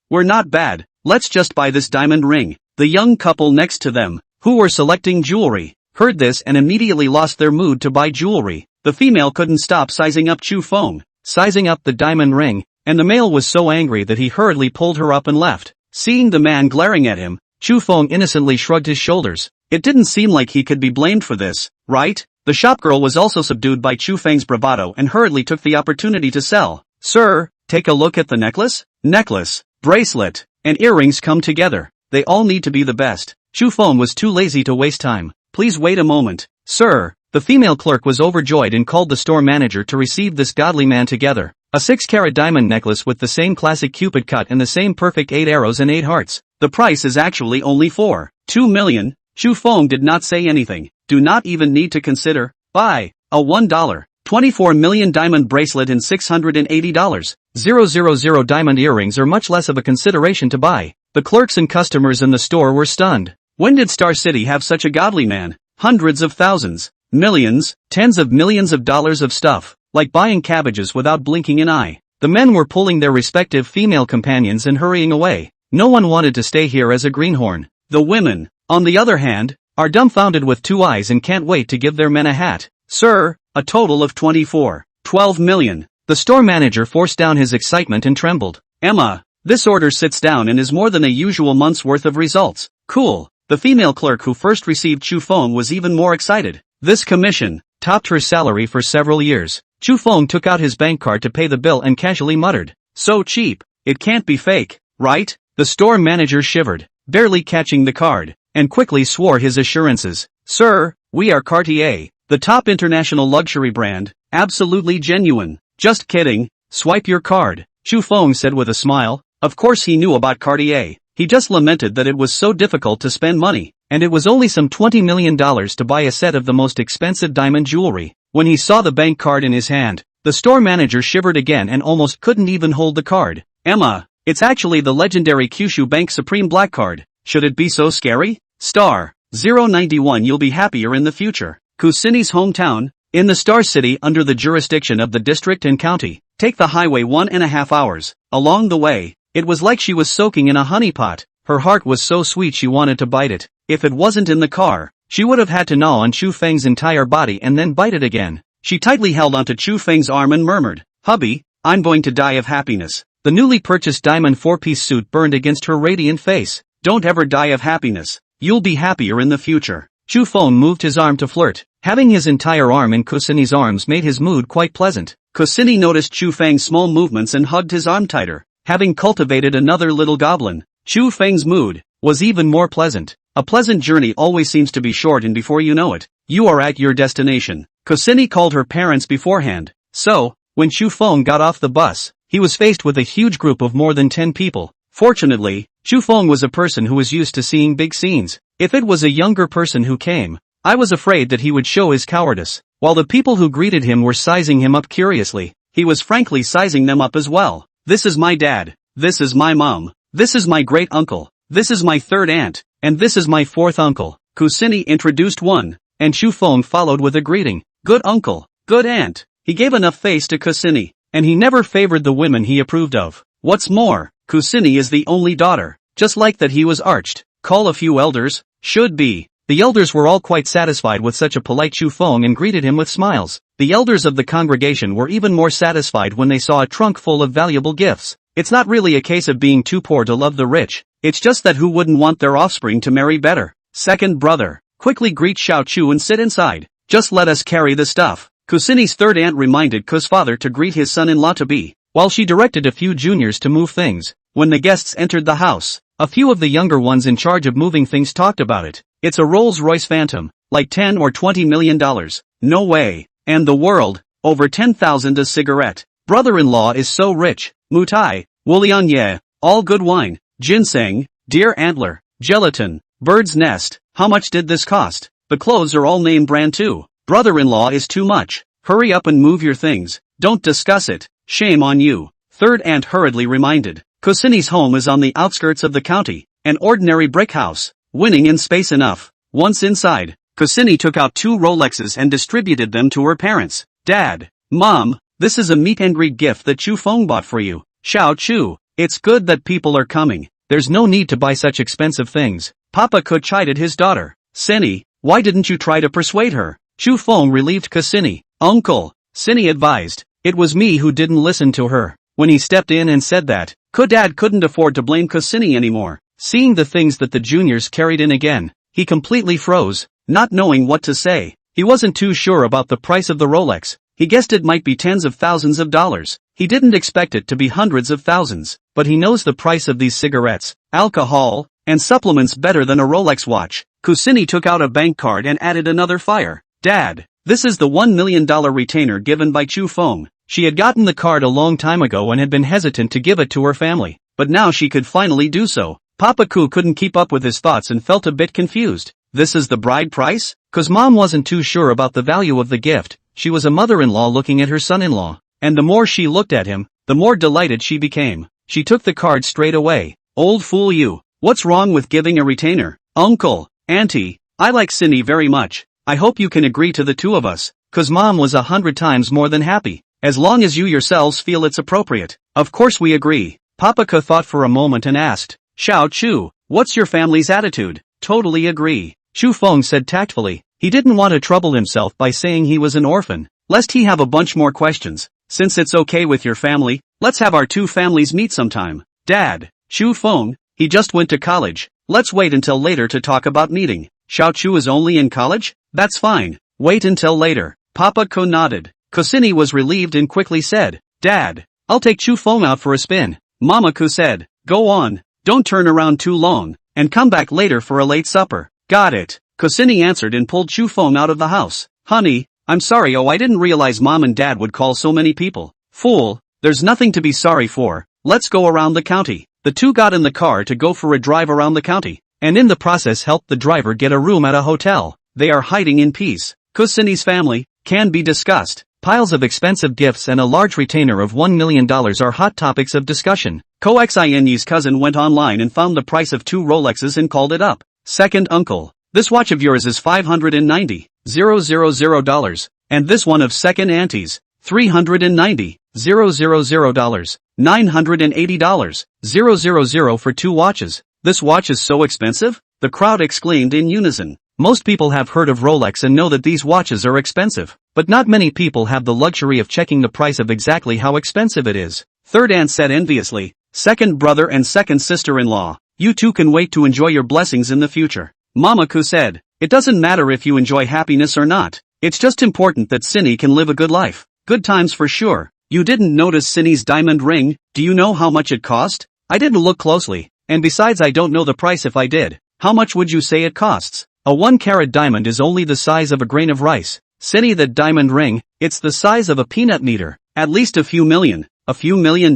We're not bad. Let's just buy this diamond ring." The young couple next to them, who were selecting jewelry, heard this and immediately lost their mood to buy jewelry. The female couldn't stop sizing up Chu Feng, sizing up the diamond ring, and the male was so angry that he hurriedly pulled her up and left. Seeing the man glaring at him, Chu Feng innocently shrugged his shoulders. It didn't seem like he could be blamed for this, right? The shopgirl was also subdued by Chu Feng's bravado and hurriedly took the opportunity to sell. "Sir, take a look at the necklace. Necklace, bracelet, and earrings come together. They all need to be the best." Chu Feng was too lazy to waste time. "Please wait a moment, sir." The female clerk was overjoyed and called the store manager to receive this godly man together. A 6-carat diamond necklace with the same classic cupid cut and the same perfect 8 arrows and 8 hearts. The price is actually only 2 million. Chu Feng did not say anything. "Do not even need to consider. Buy. A $1.24 million diamond bracelet and $680,000 diamond earrings are much less of a consideration to buy." The clerks and customers in the store were stunned. When did Star City have such a godly man? Hundreds of thousands, millions, tens of millions of dollars of stuff, like buying cabbages without blinking an eye. The men were pulling their respective female companions and hurrying away. No one wanted to stay here as a greenhorn. The women, on the other hand, are dumbfounded with 2 eyes and can't wait to give their men a hat. "Sir, a total of 12 million. The store manager forced down his excitement and trembled. "Emma, this order sits down and is more than a usual month's worth of results." "Cool." The female clerk who first received Chu Feng was even more excited. This commission topped her salary for several years. Chu Feng took out his bank card to pay the bill and casually muttered, "So cheap, it can't be fake, right?" The store manager shivered, barely catching the card, and quickly swore his assurances. "Sir, we are Cartier, the top international luxury brand, absolutely genuine." "Just kidding, swipe your card," Chu Feng said with a smile. Of course he knew about Cartier. He just lamented that it was so difficult to spend money, and it was only some $20 million to buy a set of the most expensive diamond jewelry. When he saw the bank card in his hand, the store manager shivered again and almost couldn't even hold the card. "Emma, it's actually the legendary Kyushu Bank Supreme Black Card. Should it be so scary? Star 091. You'll be happier in the future." Kusini's hometown, in the Star City under the jurisdiction of the district and county. Take the highway 1.5 hours. Along the way, it was like she was soaking in a honey pot. Her heart was so sweet she wanted to bite it. If it wasn't in the car, she would have had to gnaw on Chu Feng's entire body and then bite it again. She tightly held onto Chu Feng's arm and murmured, "Hubby, I'm going to die of happiness." The newly purchased diamond 4-piece suit burned against her radiant face. "Don't ever die of happiness. You'll be happier in the future." Chu Feng moved his arm to flirt. Having his entire arm in Kusini's arms made his mood quite pleasant. Kusini noticed Chu Feng's small movements and hugged his arm tighter. Having cultivated another little goblin, Chu Feng's mood was even more pleasant. A pleasant journey always seems to be short, and before you know it, you are at your destination. Kusini called her parents beforehand. So, when Chu Feng got off the bus, he was faced with a huge group of more than 10 people. Fortunately, Chu Feng was a person who was used to seeing big scenes. If it was a younger person who came, I was afraid that he would show his cowardice. While the people who greeted him were sizing him up curiously, he was frankly sizing them up as well. "This is my dad. This is my mom. This is my great uncle. This is my third aunt. And this is my fourth uncle." Kusini introduced one, and Chu Feng followed with a greeting. "Good uncle, good aunt." He gave enough face to Kusini, and he never favored the women he approved of. What's more, Kusini is the only daughter. Just like that he was arched. Call a few elders, should be. The elders were all quite satisfied with such a polite Chu Feng and greeted him with smiles. The elders of the congregation were even more satisfied when they saw a trunk full of valuable gifts. It's not really a case of being too poor to love the rich, it's just that who wouldn't want their offspring to marry better? "Second brother, quickly greet Xiao Chu and sit inside. Just let us carry the stuff." Kusini's third aunt reminded Ku's father to greet his son-in-law to be, while she directed a few juniors to move things. When the guests entered the house, a few of the younger ones in charge of moving things talked about it. "It's a Rolls-Royce Phantom. Like 10 or 20 million dollars. No way. And the world, over 10,000 a cigarette. Brother-in-law is so rich. Mutai, Wulian Ye, all good wine, ginseng, deer antler, gelatin, bird's nest. How much did this cost? The clothes are all name brand too. Brother-in-law is too much. Hurry up and move your things. Don't discuss it. Shame on you. Third aunt hurriedly reminded. Kusini's home is on the outskirts of the county. An ordinary brick house. Winning in space enough. Once inside, Kusini took out 2 Rolexes and distributed them to her parents. Dad, Mom, this is a meet and greet gift that Chu Feng bought for you. Xiao Chu, it's good that people are coming. There's no need to buy such expensive things. Papa Ku chided his daughter. Sini, why didn't you try to persuade her? Chu Feng relieved Kusini. Uncle, Sini advised. It was me who didn't listen to her. When he stepped in and said that, Dad couldn't afford to blame Kusini anymore. Seeing the things that the juniors carried in again, he completely froze, not knowing what to say. He wasn't too sure about the price of the Rolex. He guessed it might be tens of thousands of dollars. He didn't expect it to be hundreds of thousands. But he knows the price of these cigarettes, alcohol, and supplements better than a Rolex watch. Kusini took out a bank card and added another fire. Dad, this is the $1 million retainer given by Chu Feng. She had gotten the card a long time ago and had been hesitant to give it to her family. But now she could finally do so. Papa Ku couldn't keep up with his thoughts and felt a bit confused. This is the bride price? 'Cause Mom wasn't too sure about the value of the gift. She was a mother-in-law looking at her son-in-law. And the more she looked at him, the more delighted she became. She took the card straight away. Old fool you. What's wrong with giving a retainer? Uncle, Auntie, I like Sini very much. I hope you can agree to the 2 of us. 'Cause Mom was 100 times more than happy. As long as you yourselves feel it's appropriate. Of course we agree. Papa Ku thought for a moment and asked. Xiao Chu, what's your family's attitude? Totally agree. Chu Feng said tactfully. He didn't want to trouble himself by saying he was an orphan, lest he have a bunch more questions. Since it's okay with your family, let's have our 2 families meet sometime. Dad, Chu Feng, he just went to college. Let's wait until later to talk about meeting. Xiao Chu is only in college? That's fine. Wait until later. Papa Ku nodded. Kusini was relieved and quickly said, Dad, I'll take Chu Feng out for a spin. Mama Ku said, go on, don't turn around too long, and come back later for a late supper. Got it. Kusini answered and pulled Chu Feng out of the house. Honey, I'm sorry. Oh, I didn't realize Mom and Dad would call so many people. Fool, there's nothing to be sorry for. Let's go around the county. The 2 got in the car to go for a drive around the county, and in the process helped the driver get a room at a hotel. They are hiding in peace. Kusini's family can be discussed. Piles of expensive gifts and a large retainer of $1 million are hot topics of discussion. Koxinyi's cousin went online and found the price of 2 Rolexes and called it up. Second uncle, this watch of yours is $590,000, and this one of second auntie's, $390,000, $980,000 for 2 watches. This watch is so expensive? The crowd exclaimed in unison. Most people have heard of Rolex and know that these watches are expensive, but not many people have the luxury of checking the price of exactly how expensive it is. Third aunt said enviously. Second brother and second sister-in-law, you 2 can wait to enjoy your blessings in the future. Mama Ku said, it doesn't matter if you enjoy happiness or not. It's just important that Sini can live a good life. Good times for sure. You didn't notice Sini's diamond ring? Do you know how much it cost? I didn't look closely, and besides I don't know the price if I did. How much would you say it costs? A 1-carat diamond is only the size of a grain of rice. Sini, that diamond ring, it's the size of a peanut meter. At least a few million. A few $1 million?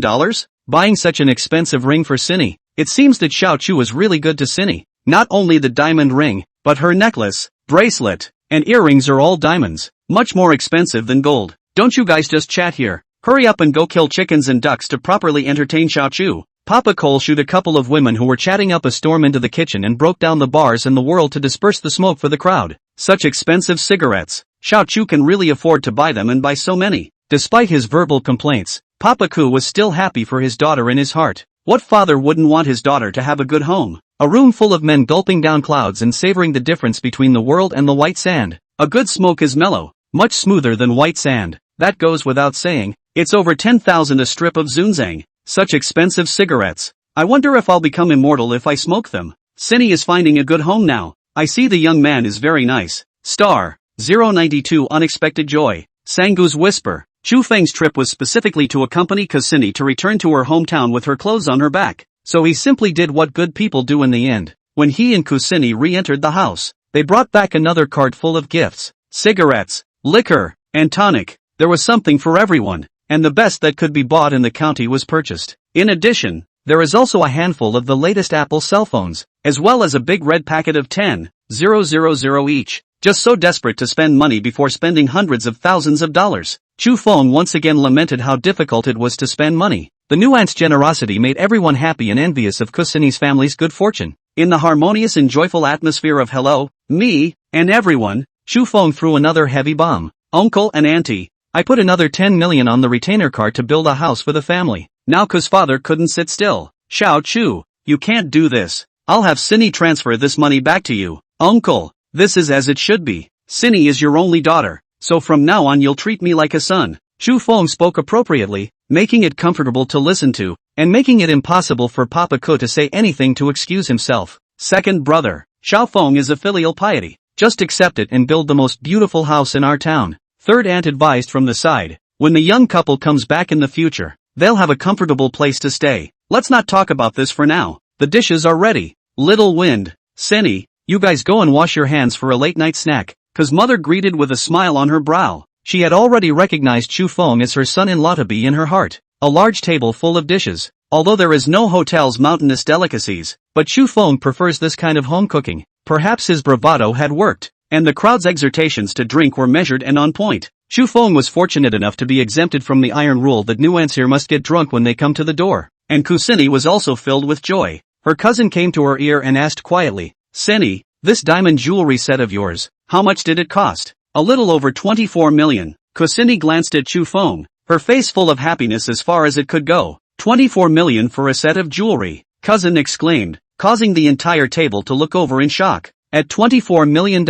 Buying such an expensive ring for Sini. It seems that Xiao Chu was really good to Sini. Not only the diamond ring, but her necklace, bracelet, and earrings are all diamonds. Much more expensive than gold. Don't you guys just chat here. Hurry up and go kill chickens and ducks to properly entertain Xiao Chu. Papa Cole shooed a couple of women who were chatting up a storm into the kitchen and broke down the bars and the world to disperse the smoke for the crowd. Such expensive cigarettes. Xiao Chu can really afford to buy them and buy so many. Despite his verbal complaints, Papa Ku was still happy for his daughter in his heart. What father wouldn't want his daughter to have a good home? A room full of men gulping down clouds and savoring the difference between the world and the white sand. A good smoke is mellow, much smoother than white sand. That goes without saying. It's over 10,000 a strip of Zunzang. Such expensive cigarettes. I wonder if I'll become immortal if I smoke them. Sini is finding a good home now. I see the young man is very nice. Star 092 Unexpected Joy. Sangu's Whisper. Chu Feng's trip was specifically to accompany Kusini to return to her hometown with her clothes on her back. So he simply did what good people do in the end. When he and Kusini re-entered the house, They brought back another cart full of gifts, cigarettes, liquor, and tonic. There was something for everyone, and the best that could be bought in the county was purchased. In addition, there is also a handful of the latest Apple cell phones, as well as a big red packet of 10,000 each. Just so desperate to spend money before spending hundreds of thousands of dollars. Chu Feng once again lamented how difficult it was to spend money. The nuanced generosity made everyone happy and envious of Kusini's family's good fortune. In the harmonious and joyful atmosphere of hello, me, and everyone, Chu Feng threw another heavy bomb. Uncle and auntie, I put another 10 million on the retainer cart to build a house for the family. Now Ku's father couldn't sit still. Xiao Chu, you can't do this. I'll have Cindy transfer this money back to you. Uncle, this is as it should be. Cindy is your only daughter, so from now on you'll treat me like a son. Chu Feng spoke appropriately, making it comfortable to listen to, and making it impossible for Papa Ku to say anything to excuse himself. Second brother, Xiao Feng is a filial piety. Just accept it and build the most beautiful house in our town. Third aunt advised from the side, when the young couple comes back in the future, they'll have a comfortable place to stay. Let's not talk about this for now. The dishes are ready. Little Wind, Cindy, you guys go and wash your hands for a late night snack, Ku's mother greeted with a smile on her brow. She had already recognized Chu Feng as her son-in-law to be in her heart. A large table full of dishes. Although there is no hotel's mountainous delicacies, but Chu Feng prefers this kind of home cooking. Perhaps his bravado had worked, and the crowd's exhortations to drink were measured and on point. Chu Feng was fortunate enough to be exempted from the iron rule that nuance here must get drunk when they come to the door. And Kusini was also filled with joy. Her cousin came to her ear and asked quietly, Cindy, this diamond jewelry set of yours, how much did it cost? A little over 24 million. Kusini glanced at Chu Feng, her face full of happiness as far as it could go. 24 million for a set of jewelry, cousin exclaimed, causing the entire table to look over in shock. At $24 million,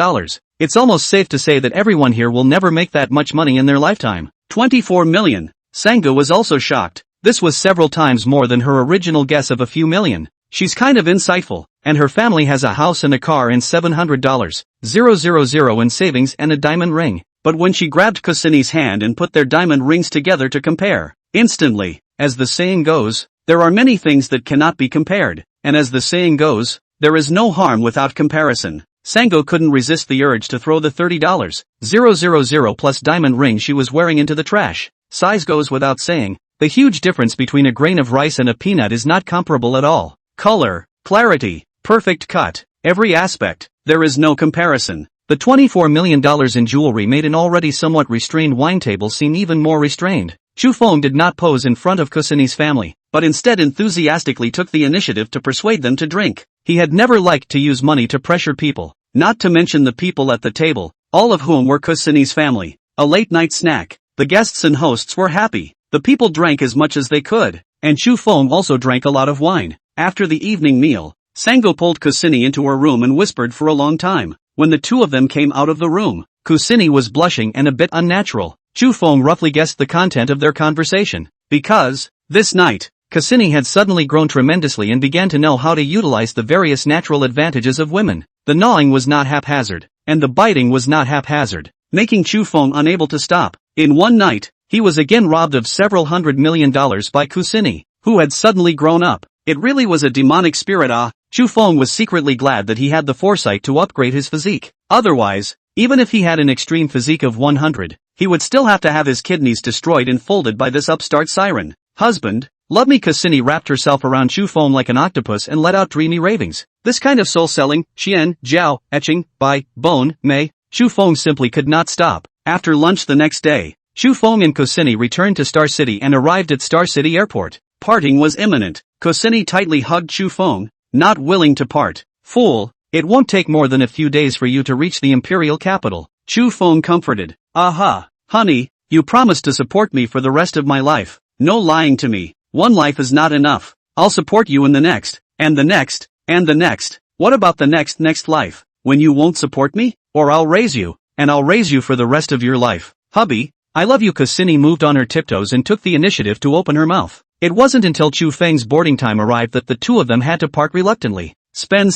it's almost safe to say that everyone here will never make that much money in their lifetime. 24 million. Sangha was also shocked. This was several times more than her original guess of a few million. She's kind of insightful, and her family has a house and a car and $700,000 in savings and a diamond ring. But when she grabbed Kusini's hand and put their diamond rings together to compare, instantly, as the saying goes, there are many things that cannot be compared, and as the saying goes, there is no harm without comparison. Sangha couldn't resist the urge to throw the $30,000 plus diamond ring she was wearing into the trash. Size goes without saying, the huge difference between a grain of rice and a peanut is not comparable at all. Color, clarity, perfect cut, every aspect, there is no comparison. The $24 million in jewelry made an already somewhat restrained wine table seem even more restrained. Chu Feng did not pose in front of Kusini's family, but instead enthusiastically took the initiative to persuade them to drink. He had never liked to use money to pressure people, not to mention the people at the table, all of whom were Kusini's family. A late-night snack. The guests and hosts were happy. The people drank as much as they could, and Chu Feng also drank a lot of wine. After the evening meal, Sangha pulled Kusini into her room and whispered for a long time. When the two of them came out of the room, Kusini was blushing and a bit unnatural. Chu Feng roughly guessed the content of their conversation, because, this night, Kusini had suddenly grown tremendously and began to know how to utilize the various natural advantages of women. The gnawing was not haphazard, and the biting was not haphazard, making Chu Feng unable to stop. In one night, he was again robbed of several $100 million by Kusini, who had suddenly grown up. It really was a demonic spirit. Chu Feng was secretly glad that he had the foresight to upgrade his physique. Otherwise, even if he had an extreme physique of 100, he would still have to have his kidneys destroyed and folded by this upstart siren. Husband, love me. Kusini wrapped herself around Chu Feng like an octopus and let out dreamy ravings. This kind of soul-selling, xian, jiao, etching, by, bone, mei, Chu Feng simply could not stop. After lunch the next day, Chu Feng and Kusini returned to Star City and arrived at Star City Airport. Parting was imminent. Kusini tightly hugged Chu Feng, not willing to part. Fool, it won't take more than a few days for you to reach the imperial capital. Chu Feng comforted. Aha, honey, you promised to support me for the rest of my life. No lying to me. One life is not enough. I'll support you in the next, and the next, and the next. What about the next life, when you won't support me? Or I'll raise you, and I'll raise you for the rest of your life. Hubby, I love you. Kusini moved on her tiptoes and took the initiative to open her mouth. It wasn't until Chu Feng's boarding time arrived that the two of them had to part reluctantly. Spend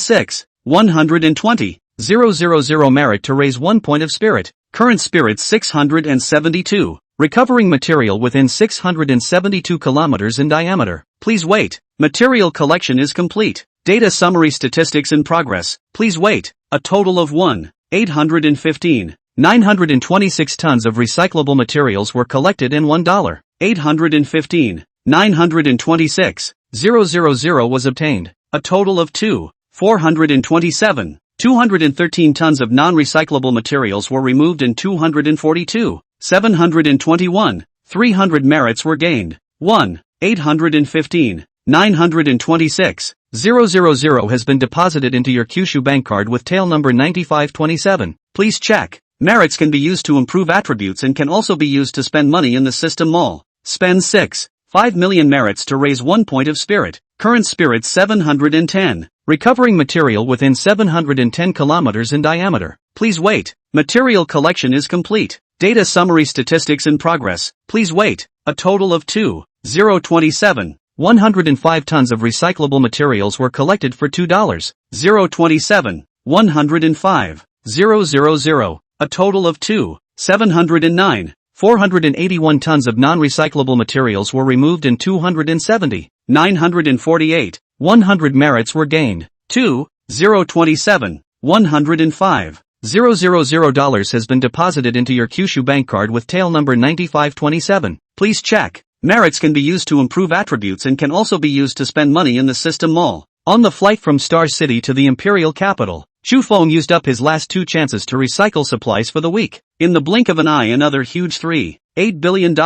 120,000 merit to raise 1 point of spirit. Current spirit 672. Recovering material within 672 kilometers in diameter. Please wait. Material collection is complete. Data summary statistics in progress. Please wait. A total of 1,815,926 tons of recyclable materials were collected and $1,815,926,000 was obtained. A total of 2,427,213 tons of non-recyclable materials were removed and 242,721,300 merits were gained. 1,815,926,000 has been deposited into your Kyushu bank card with tail number 9527. Please check. Merits can be used to improve attributes and can also be used to spend money in the system mall. Spend 5 million merits to raise 1 point of spirit. Current spirit 710. Recovering material within 710 kilometers in diameter. Please wait. Material collection is complete. Data summary statistics in progress. Please wait. A total of 2,027,105 tons of recyclable materials were collected for $2,027,105,000. A total of 2,709,481 tons of non-recyclable materials were removed and 270,948,100 merits were gained. $2,027,105,000 has been deposited into your Kyushu bank card with tail number 9527. Please check. Merits can be used to improve attributes and can also be used to spend money in the system mall. On the flight from Star City to the imperial capital, Shufeng used up his last 2 chances to recycle supplies for the week. In the blink of an eye, another huge $3.8 billion,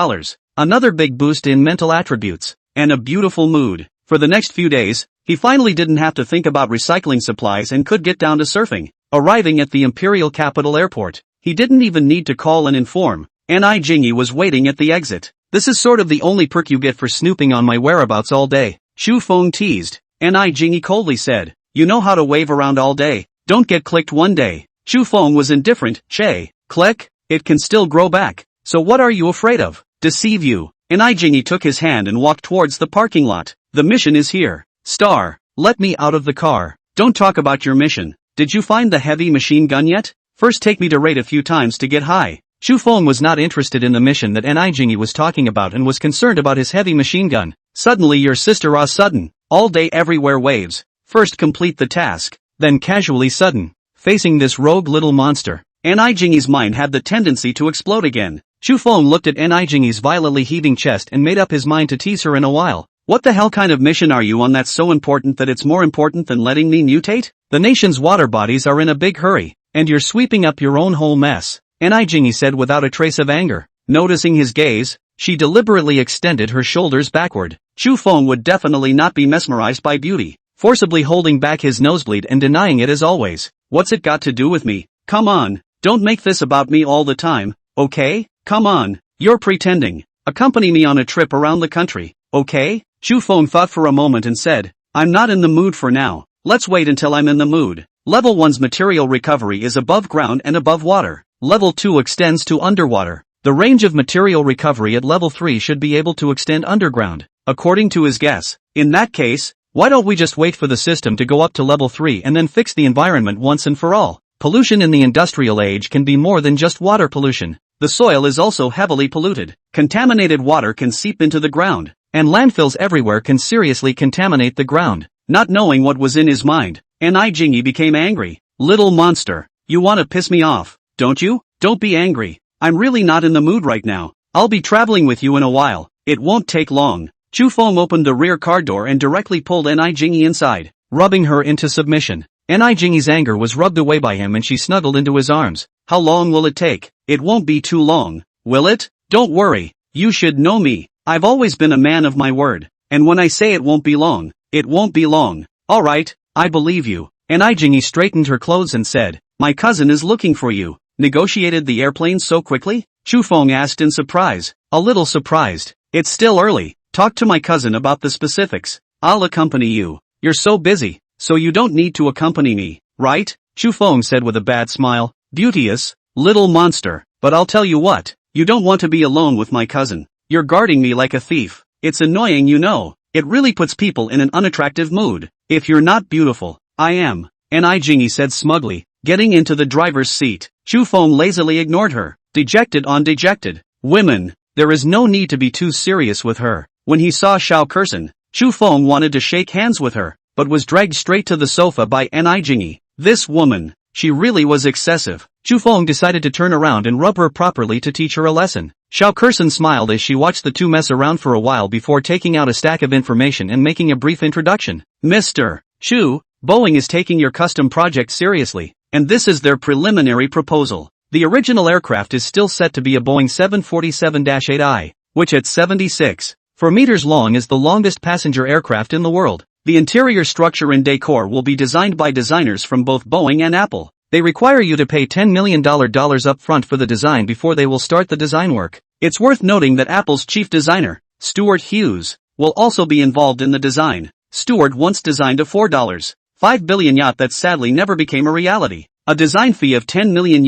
another big boost in mental attributes, and a beautiful mood. For the next few days, he finally didn't have to think about recycling supplies and could get down to surfing. Arriving at the imperial capital airport, he didn't even need to call and inform. Ni Jingy was waiting at the exit. This is sort of the only perk you get for snooping on my whereabouts all day, Shufeng teased. Ni Jingy coldly said, you know how to wave around all day. Don't get clicked one day. Shufeng was indifferent. Che, click, it can still grow back. So what are you afraid of? Deceive you. Ni Jingy took his hand and walked towards the parking lot. The mission is here. Star, let me out of the car. Don't talk about your mission. Did you find the heavy machine gun yet? First take me to raid a few times to get high. Shufeng was not interested in the mission that Ni Jingy was talking about and was concerned about his heavy machine gun. Suddenly your sister sudden. All day everywhere waves. First complete the task, then casually sudden. Facing this rogue little monster, Ni Jingy's mind had the tendency to explode again. Shufeng looked at Ni Jingy's violently heaving chest and made up his mind to tease her in a while. What the hell kind of mission are you on that's so important that it's more important than letting me mutate? The nation's water bodies are in a big hurry, and you're sweeping up your own whole mess, Ni Jingy said without a trace of anger. Noticing his gaze, she deliberately extended her shoulders backward. Shufeng would definitely not be mesmerized by beauty, forcibly holding back his nosebleed and denying it as always. What's it got to do with me? Come on, don't make this about me all the time, okay? Come on, you're pretending. Accompany me on a trip around the country, okay? Shufeng thought for a moment and said, I'm not in the mood for now. Let's wait until I'm in the mood. Level 1's material recovery is above ground and above water. Level 2 extends to underwater. The range of material recovery at level 3 should be able to extend underground, according to his guess. In that case, why don't we just wait for the system to go up to level 3 and then fix the environment once and for all? Pollution in the industrial age can be more than just water pollution. The soil is also heavily polluted. Contaminated water can seep into the ground, and landfills everywhere can seriously contaminate the ground. Not knowing what was in his mind, Ni Jingy became angry. Little monster, you want to piss me off, don't you? Don't be angry. I'm really not in the mood right now. I'll be traveling with you in a while. It won't take long. Shufeng opened the rear car door and directly pulled Ni Jingy inside, rubbing her into submission. Ni Jingy's anger was rubbed away by him and she snuggled into his arms. How long will it take? It won't be too long, will it? Don't worry. You should know me. I've always been a man of my word. And when I say it won't be long, it won't be long. Alright, I believe you. Ni Jingy straightened her clothes and said, my cousin is looking for you. Negotiated the airplane so quickly? Shufeng asked in surprise. A little surprised. It's still early. Talk to my cousin about the specifics. I'll accompany you. You're so busy, so you don't need to accompany me, right? Shufeng said with a bad smile. Beauteous, little monster. But I'll tell you what, you don't want to be alone with my cousin. You're guarding me like a thief. It's annoying, you know. It really puts people in an unattractive mood. If you're not beautiful, I am, Ni Jingy said smugly, getting into the driver's seat. Shufeng lazily ignored her. Dejected on dejected. Women, there is no need to be too serious with her. When he saw Shao Kursen, Shufeng wanted to shake hands with her, but was dragged straight to the sofa by Ni Jingy. This woman, She really was excessive. Chu Feng decided to turn around and rub her properly to teach her a lesson. Xiao Kersen smiled as she watched the two mess around for a while before taking out a stack of information and making a brief introduction. Mr. Chu, Boeing is taking your custom project seriously, and this is their preliminary proposal. The original aircraft is still set to be a Boeing 747-8I, which at 76 meters long is the longest passenger aircraft in the world. The interior structure and decor will be designed by designers from both Boeing and Apple. They require you to pay $10 million up front for the design before they will start the design work. It's worth noting that Apple's chief designer, Stuart Hughes, will also be involved in the design. Stuart once designed a $4.5 billion yacht that sadly never became a reality. A design fee of $10 million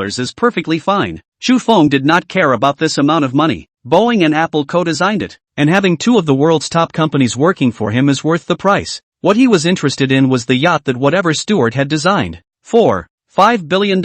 is perfectly fine. Chu Feng did not care about this amount of money. Boeing and Apple co-designed it, and having two of the world's top companies working for him is worth the price. What he was interested in was the yacht that whatever Stuart had designed. $4.5 billion.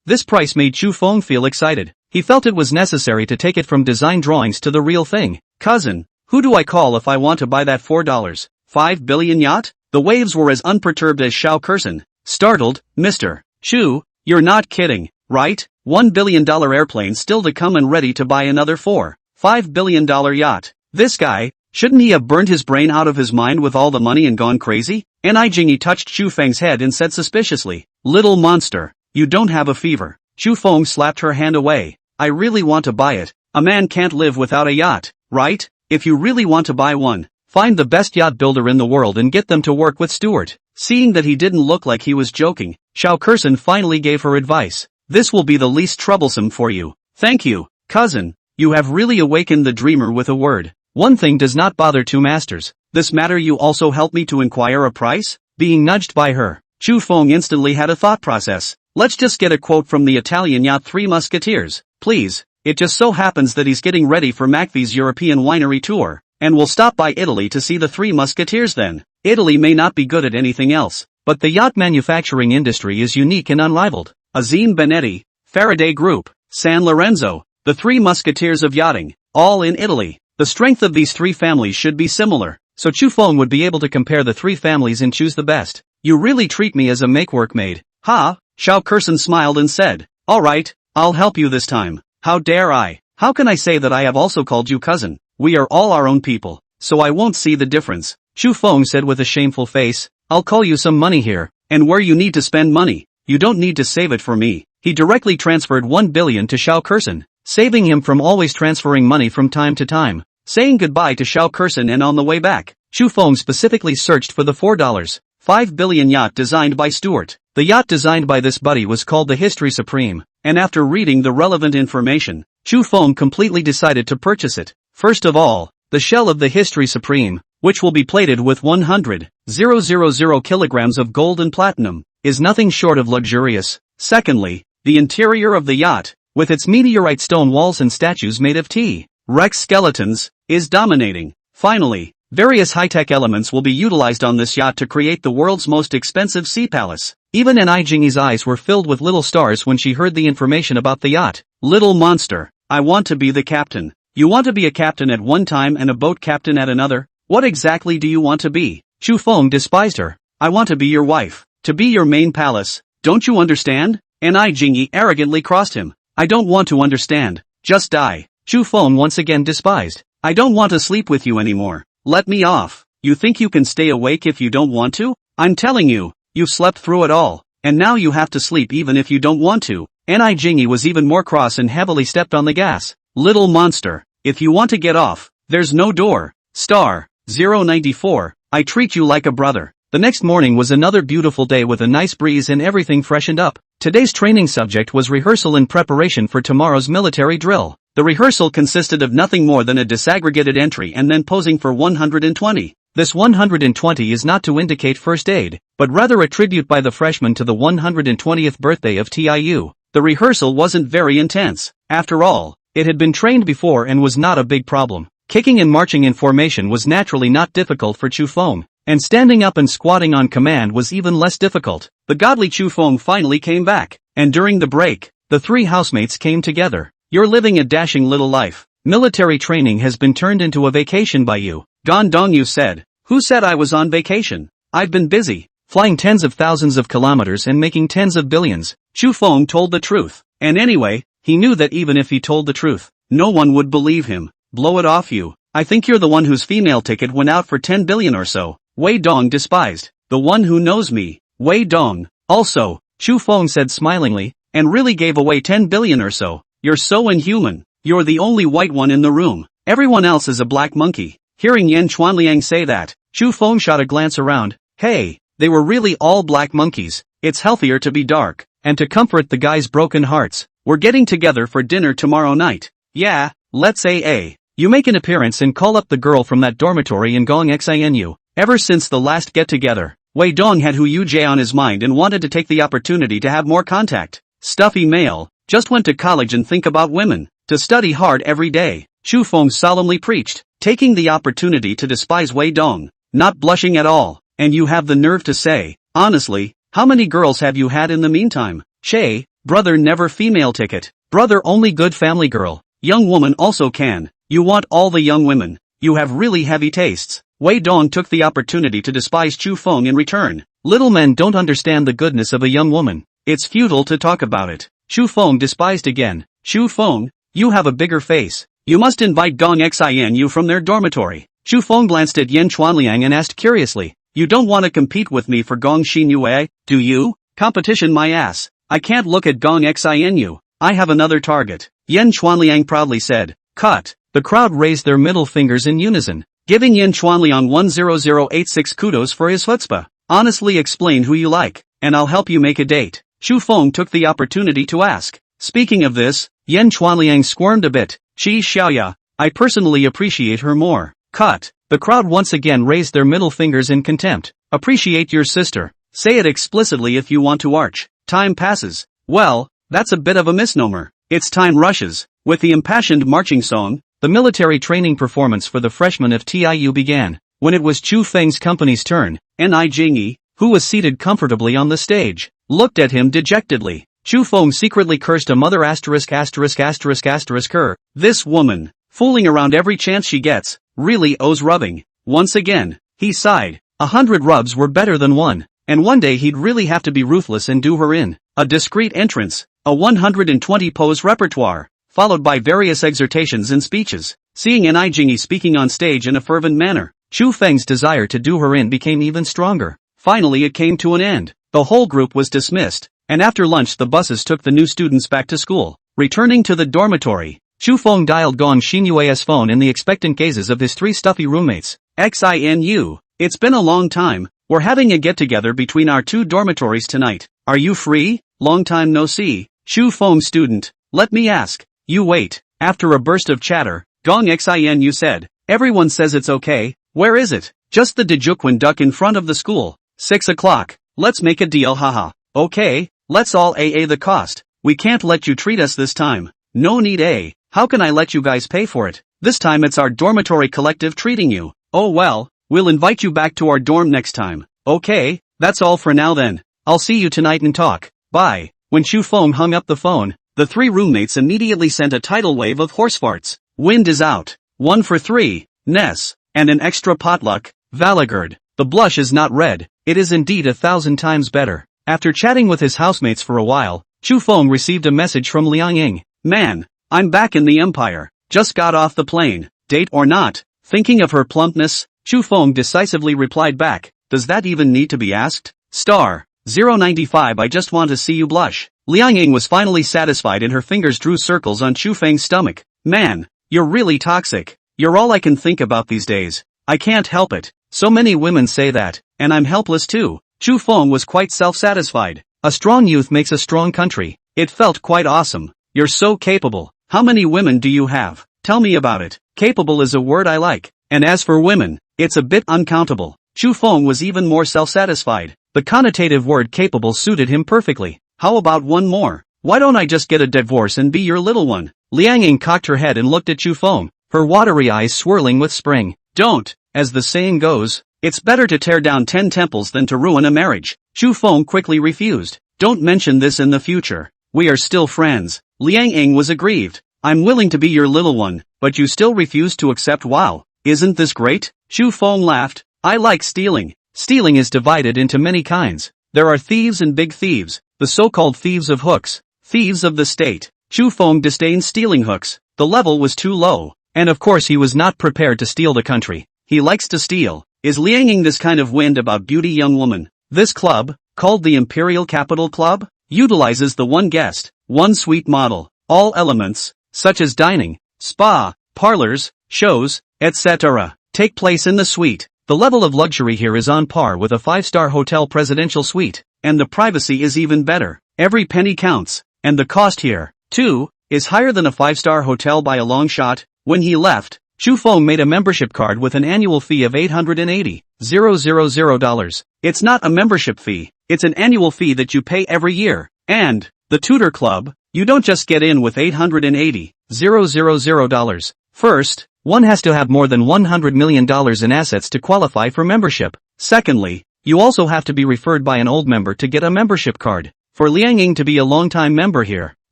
This price made Chu Feng feel excited. He felt it was necessary to take it from design drawings to the real thing. Cousin, who do I call if I want to buy that $4.5 billion yacht? The waves were as unperturbed as Xiao Kersen. Startled, Mr. Chu, you're not kidding, right? $1 billion airplane still to come and ready to buy another $4.5 billion yacht. This guy, shouldn't he have burned his brain out of his mind with all the money and gone crazy? Ni Jingyi touched Chu Feng's head and said suspiciously, little monster, you don't have a fever. Chu Feng slapped her hand away. I really want to buy it. A man can't live without a yacht, right? If you really want to buy one, find the best yacht builder in the world and get them to work with Stuart. Seeing that he didn't look like he was joking, Xiao Kersen finally gave her advice. This will be the least troublesome for you. Thank you, cousin. You have really awakened the dreamer with a word. One thing does not bother two masters. This matter you also help me to inquire a price? Being nudged by her, Chu Feng instantly had a thought process. Let's just get a quote from the Italian yacht Three Musketeers, please. It just so happens that he's getting ready for McVie's European winery tour, and we'll stop by Italy to see the Three Musketeers then. Italy may not be good at anything else, but the yacht manufacturing industry is unique and unrivaled. Azim Benetti, Faraday Group, San Lorenzo, the Three Musketeers of yachting, all in Italy. The strength of these three families should be similar, so Chu Feng would be able to compare the three families and choose the best. You really treat me as a make-work maid. Ha! Xiao Kersen smiled and said, alright, I'll help you this time. How dare I? How can I say that I have also called you cousin? We are all our own people, so I won't see the difference. Chu Feng said with a shameful face, I'll call you some money here, and where you need to spend money, you don't need to save it for me. He directly transferred 1 billion to Xiao Kersen, saving him from always transferring money from time to time. Saying goodbye to Xiao Kersen and on the way back, Chu Feng specifically searched for the $4.5 billion yacht designed by Stuart. The yacht designed by this buddy was called the History Supreme, and after reading the relevant information, Chu Feng completely decided to purchase it. First of all, the shell of the History Supreme, which will be plated with 100,000 kilograms of gold and platinum, is nothing short of luxurious. Secondly, the interior of the yacht, with its meteorite stone walls and statues made of T-Rex skeletons, is dominating. Finally, various high-tech elements will be utilized on this yacht to create the world's most expensive sea palace. Even Ni Jingyi's eyes were filled with little stars when she heard the information about the yacht. Little monster, I want to be the captain. You want to be a captain at one time and a boat captain at another? What exactly do you want to be? Chu Feng despised her. I want to be your wife. To be your main palace. Don't you understand? Ni Jingyi arrogantly crossed him. I don't want to understand. Just die. Chu Feng once again despised. I don't want to sleep with you anymore. Let me off. You think you can stay awake if you don't want to? I'm telling you, you've slept through it all, and now you have to sleep even if you don't want to. Ni Jingyi was even more cross and heavily stepped on the gas. Little monster, if you want to get off, there's no door. Star 094, I treat you like a brother. The next morning was another beautiful day with a nice breeze and everything freshened up. Today's training subject was rehearsal in preparation for tomorrow's military drill. The rehearsal consisted of nothing more than a disaggregated entry and then posing for 120. This 120 is not to indicate first aid, but rather a tribute by the freshmen to the 120th birthday of TIU. The rehearsal wasn't very intense. After all, it had been trained before and was not a big problem. Kicking and marching in formation was naturally not difficult for Chu Feng, and standing up and squatting on command was even less difficult. The godly Chu Feng finally came back, and during the break, the three housemates came together. You're living a dashing little life. Military training has been turned into a vacation by you. Gan Dongyu said. Who said I was on vacation? I've been busy. flying tens of thousands of kilometers and making tens of billions. Chu Feng told the truth. And anyway, he knew that even if he told the truth, no one would believe him. Blow it off you. I think you're the one whose female ticket went out for 10 billion or so. Wei Dong despised. The one who knows me. Wei Dong. Also, Chu Feng said smilingly, and really gave away 10 billion or so. You're so inhuman. You're the only white one in the room. Everyone else is a black monkey. Hearing Yan Chuanliang say that, Chu Feng shot a glance around. Hey, they were really all black monkeys. It's healthier to be dark. And to comfort the guys' broken hearts, we're getting together for dinner tomorrow night. Yeah, let's AA. You make an appearance and call up the girl from that dormitory in Gong Xinu. Ever since the last get-together, Wei Dong had Hu Yujie on his mind and wanted to take the opportunity to have more contact. Stuffy male, just went to college and think about women, to study hard every day. Chu Feng solemnly preached, taking the opportunity to despise Wei Dong, not blushing at all. And you have the nerve to say, honestly, how many girls have you had in the meantime? Che, brother never female ticket, brother only good family girl, young woman also can, you want all the young women, you have really heavy tastes. Wei Dong took the opportunity to despise Chu Feng in return. Little men don't understand the goodness of a young woman, it's futile to talk about it. Chu Feng despised again. Chu Feng, you have a bigger face, you must invite Gong Xinu from their dormitory. Chu Feng glanced at Yan Chuanliang and asked curiously, you don't want to compete with me for Gong Xinyu, do you? Competition my ass. I can't look at Gong Xinu. I have another target. Yan Chuanliang proudly said. Cut. The crowd raised their middle fingers in unison, giving Yan Chuanliang 10086 kudos for his chutzpah. Honestly explain who you like, and I'll help you make a date. Chu Feng took the opportunity to ask. Speaking of this, Yan Chuanliang squirmed a bit. Qi Xiaoya, I personally appreciate her more. Cut. The crowd once again raised their middle fingers in contempt. Appreciate your sister. Say it explicitly if you want to arch. Time passes. Well, that's a bit of a misnomer. It's time rushes. With the impassioned marching song, the military training performance for the freshmen of TIU began. When it was Chu Feng's company's turn, Ni Jingyi, who was seated comfortably on the stage, looked at him dejectedly. Chu Feng secretly cursed a mother her. This woman, fooling around every chance she gets, really owes rubbing. Once again, he sighed. 100 rubs were better than one, and one day he'd really have to be ruthless and do her in. A discreet entrance, a 120 pose repertoire, followed by various exhortations and speeches. Seeing Ni Jingyi speaking on stage in a fervent manner, Chu Feng's desire to do her in became even stronger. Finally it came to an end. The whole group was dismissed, and after lunch the buses took the new students back to school. Returning to the dormitory, Chu Feng dialed Gong Xinyue's phone in the expectant gazes of his 3 stuffy roommates. Xinu, it's been a long time, we're having a get-together between our 2 dormitories tonight. Are you free? Long time no see. Chu Feng student, let me ask. You wait. After a burst of chatter, Gong Xinu said, everyone says it's okay, where is it? Just the Dejuquan duck in front of the school. 6 o'clock. Let's make a deal haha. Okay, let's all AA the cost. We can't let you treat us this time. No need A. How can I let you guys pay for it? This time it's our dormitory collective treating you. Oh well, we'll invite you back to our dorm next time. Okay, that's all for now then. I'll see you tonight and talk. Bye. When Chu Feng hung up the phone, the 3 roommates immediately sent a tidal wave of horse farts. Wind is out. 1 for 3. Ness. And an extra potluck. Valigerd. The blush is not red. It is indeed 1,000 times better. After chatting with his housemates for a while, Chu Feng received a message from Liang Ying. Man, I'm back in the empire. Just got off the plane. Date or not? Thinking of her plumpness, Chu Feng decisively replied back. Does that even need to be asked? Star 095 I just want to see you blush. Liang Ying was finally satisfied and her fingers drew circles on Chu Feng's stomach. Man, you're really toxic. You're all I can think about these days. I can't help it. So many women say that, and I'm helpless too. Chu Feng was quite self-satisfied. A strong youth makes a strong country. It felt quite awesome. You're so capable. How many women do you have? Tell me about it. Capable is a word I like. And as for women, it's a bit uncountable. Chu Feng was even more self-satisfied. The connotative word capable suited him perfectly. How about one more? Why don't I just get a divorce and be your little one? Liang Ying cocked her head and looked at Chu Feng, her watery eyes swirling with spring. Don't. As the saying goes, it's better to tear down 10 temples than to ruin a marriage. Chu Feng quickly refused. Don't mention this in the future. We are still friends. Liang Ying was aggrieved. I'm willing to be your little one, but you still refuse to accept. Wow. Isn't this great? Chu Feng laughed. I like stealing. Stealing is divided into many kinds. There are thieves and big thieves, the so-called thieves of hooks, thieves of the state. Chu Feng disdained stealing hooks. The level was too low, and of course he was not prepared to steal the country. He likes to steal. Is Lianging this kind of wind about beauty young woman? This club, called the Imperial Capital Club, utilizes the one guest, one suite model. All elements, such as dining, spa, parlors, shows, etc., take place in the suite. The level of luxury here is on par with a 5-star hotel presidential suite, and the privacy is even better. Every penny counts, and the cost here, too, is higher than a 5-star hotel by a long shot. When he left, Chu Feng made a membership card with an annual fee of $880,000. It's not a membership fee, it's an annual fee that you pay every year. And the tutor club, you don't just get in with $880,000. First, one has to have more than $100 million in assets to qualify for membership. Secondly, you also have to be referred by an old member to get a membership card. For Lianging to be a long-time member here,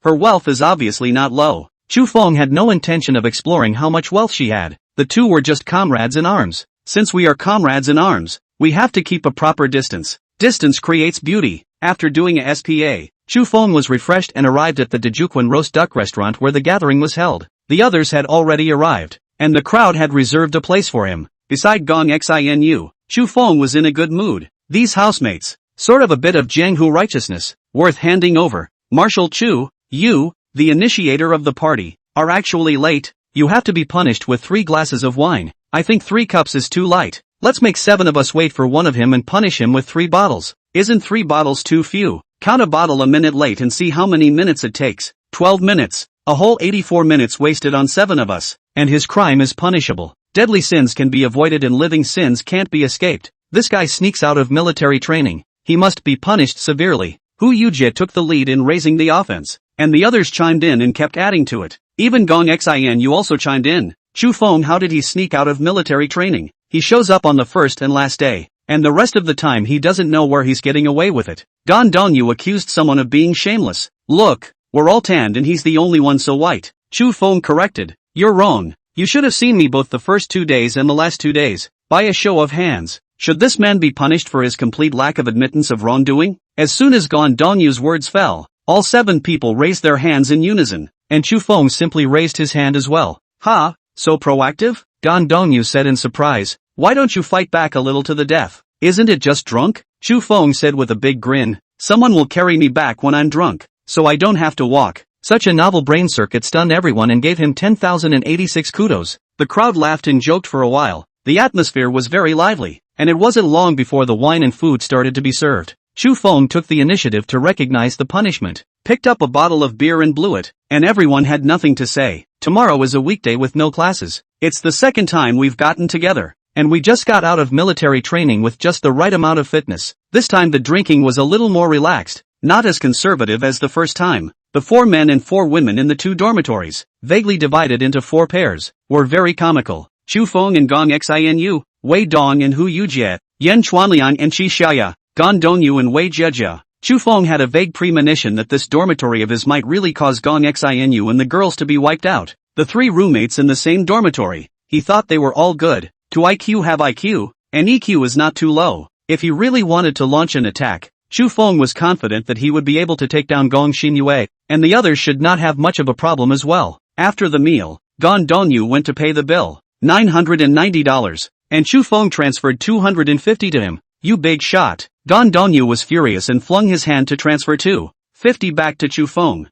her wealth is obviously not low. Chu Feng had no intention of exploring how much wealth she had. The two were just comrades in arms. Since we are comrades in arms, we have to keep a proper distance. Distance creates beauty. After doing a SPA, Chu Feng was refreshed and arrived at the Dejuquan roast duck restaurant where the gathering was held. The others had already arrived, and the crowd had reserved a place for him. Beside Gong Xinu, Chu Feng was in a good mood. These housemates, sort of a bit of Jianghu righteousness, worth handing over. Marshal Chu, you, the initiator of the party, are actually late. You have to be punished with 3 glasses of wine. I think 3 cups is too light. Let's make 7 of us wait for one of him and punish him with 3 bottles. Isn't 3 bottles too few? Count a bottle a minute late and see how many minutes it takes. 12 minutes. A whole 84 minutes wasted on 7 of us. And his crime is punishable. Deadly sins can be avoided and living sins can't be escaped. This guy sneaks out of military training. He must be punished severely. Hu Yujie took the lead in raising the offense, and the others chimed in and kept adding to it. Even Gong Xinu also chimed in. Chu Feng, how did he sneak out of military training? He shows up on the first and last day, and the rest of the time he doesn't know where he's getting away with it. Gan Dongyu accused someone of being shameless. Look, we're all tanned and he's the only one so white. Chu Feng corrected. You're wrong. You should have seen me both the first 2 days and the last 2 days. By a show of hands, should this man be punished for his complete lack of admittance of wrongdoing? As soon as Gan Dongyu's words fell, all 7 people raised their hands in unison, and Chu Feng simply raised his hand as well. Ha, so proactive? Gan Dongyu said in surprise. Why don't you fight back a little to the death? Isn't it just drunk? Chu Feng said with a big grin. Someone will carry me back when I'm drunk, so I don't have to walk. Such a novel brain circuit stunned everyone and gave him 10,086 kudos. The crowd laughed and joked for a while. The atmosphere was very lively, and it wasn't long before the wine and food started to be served. Chu Feng took the initiative to recognize the punishment, picked up a bottle of beer and blew it, and everyone had nothing to say. Tomorrow is a weekday with no classes. It's the second time we've gotten together, and we just got out of military training with just the right amount of fitness. This time the drinking was a little more relaxed, not as conservative as the first time. The 4 men and 4 women in the 2 dormitories, vaguely divided into 4 pairs, were very comical. Chu Feng and Gong Xinu, Wei Dong and Hu Yujie, Yan Chuanliang and Qi Xiaya, Gan Dongyu and Wei Jejia. Chu Feng had a vague premonition that this dormitory of his might really cause Gong Xinu and the girls to be wiped out. The 3 roommates in the same dormitory, he thought they were all good. To IQ have IQ, and EQ is not too low. If he really wanted to launch an attack, Chu Feng was confident that he would be able to take down Gong Xinyue, and the others should not have much of a problem as well. After the meal, Gan Dongyu went to pay the bill, $990, and Chu Feng transferred $250 to him. You big shot. Gan Dongyu was furious and flung his hand to transfer $250 back to Chu Feng.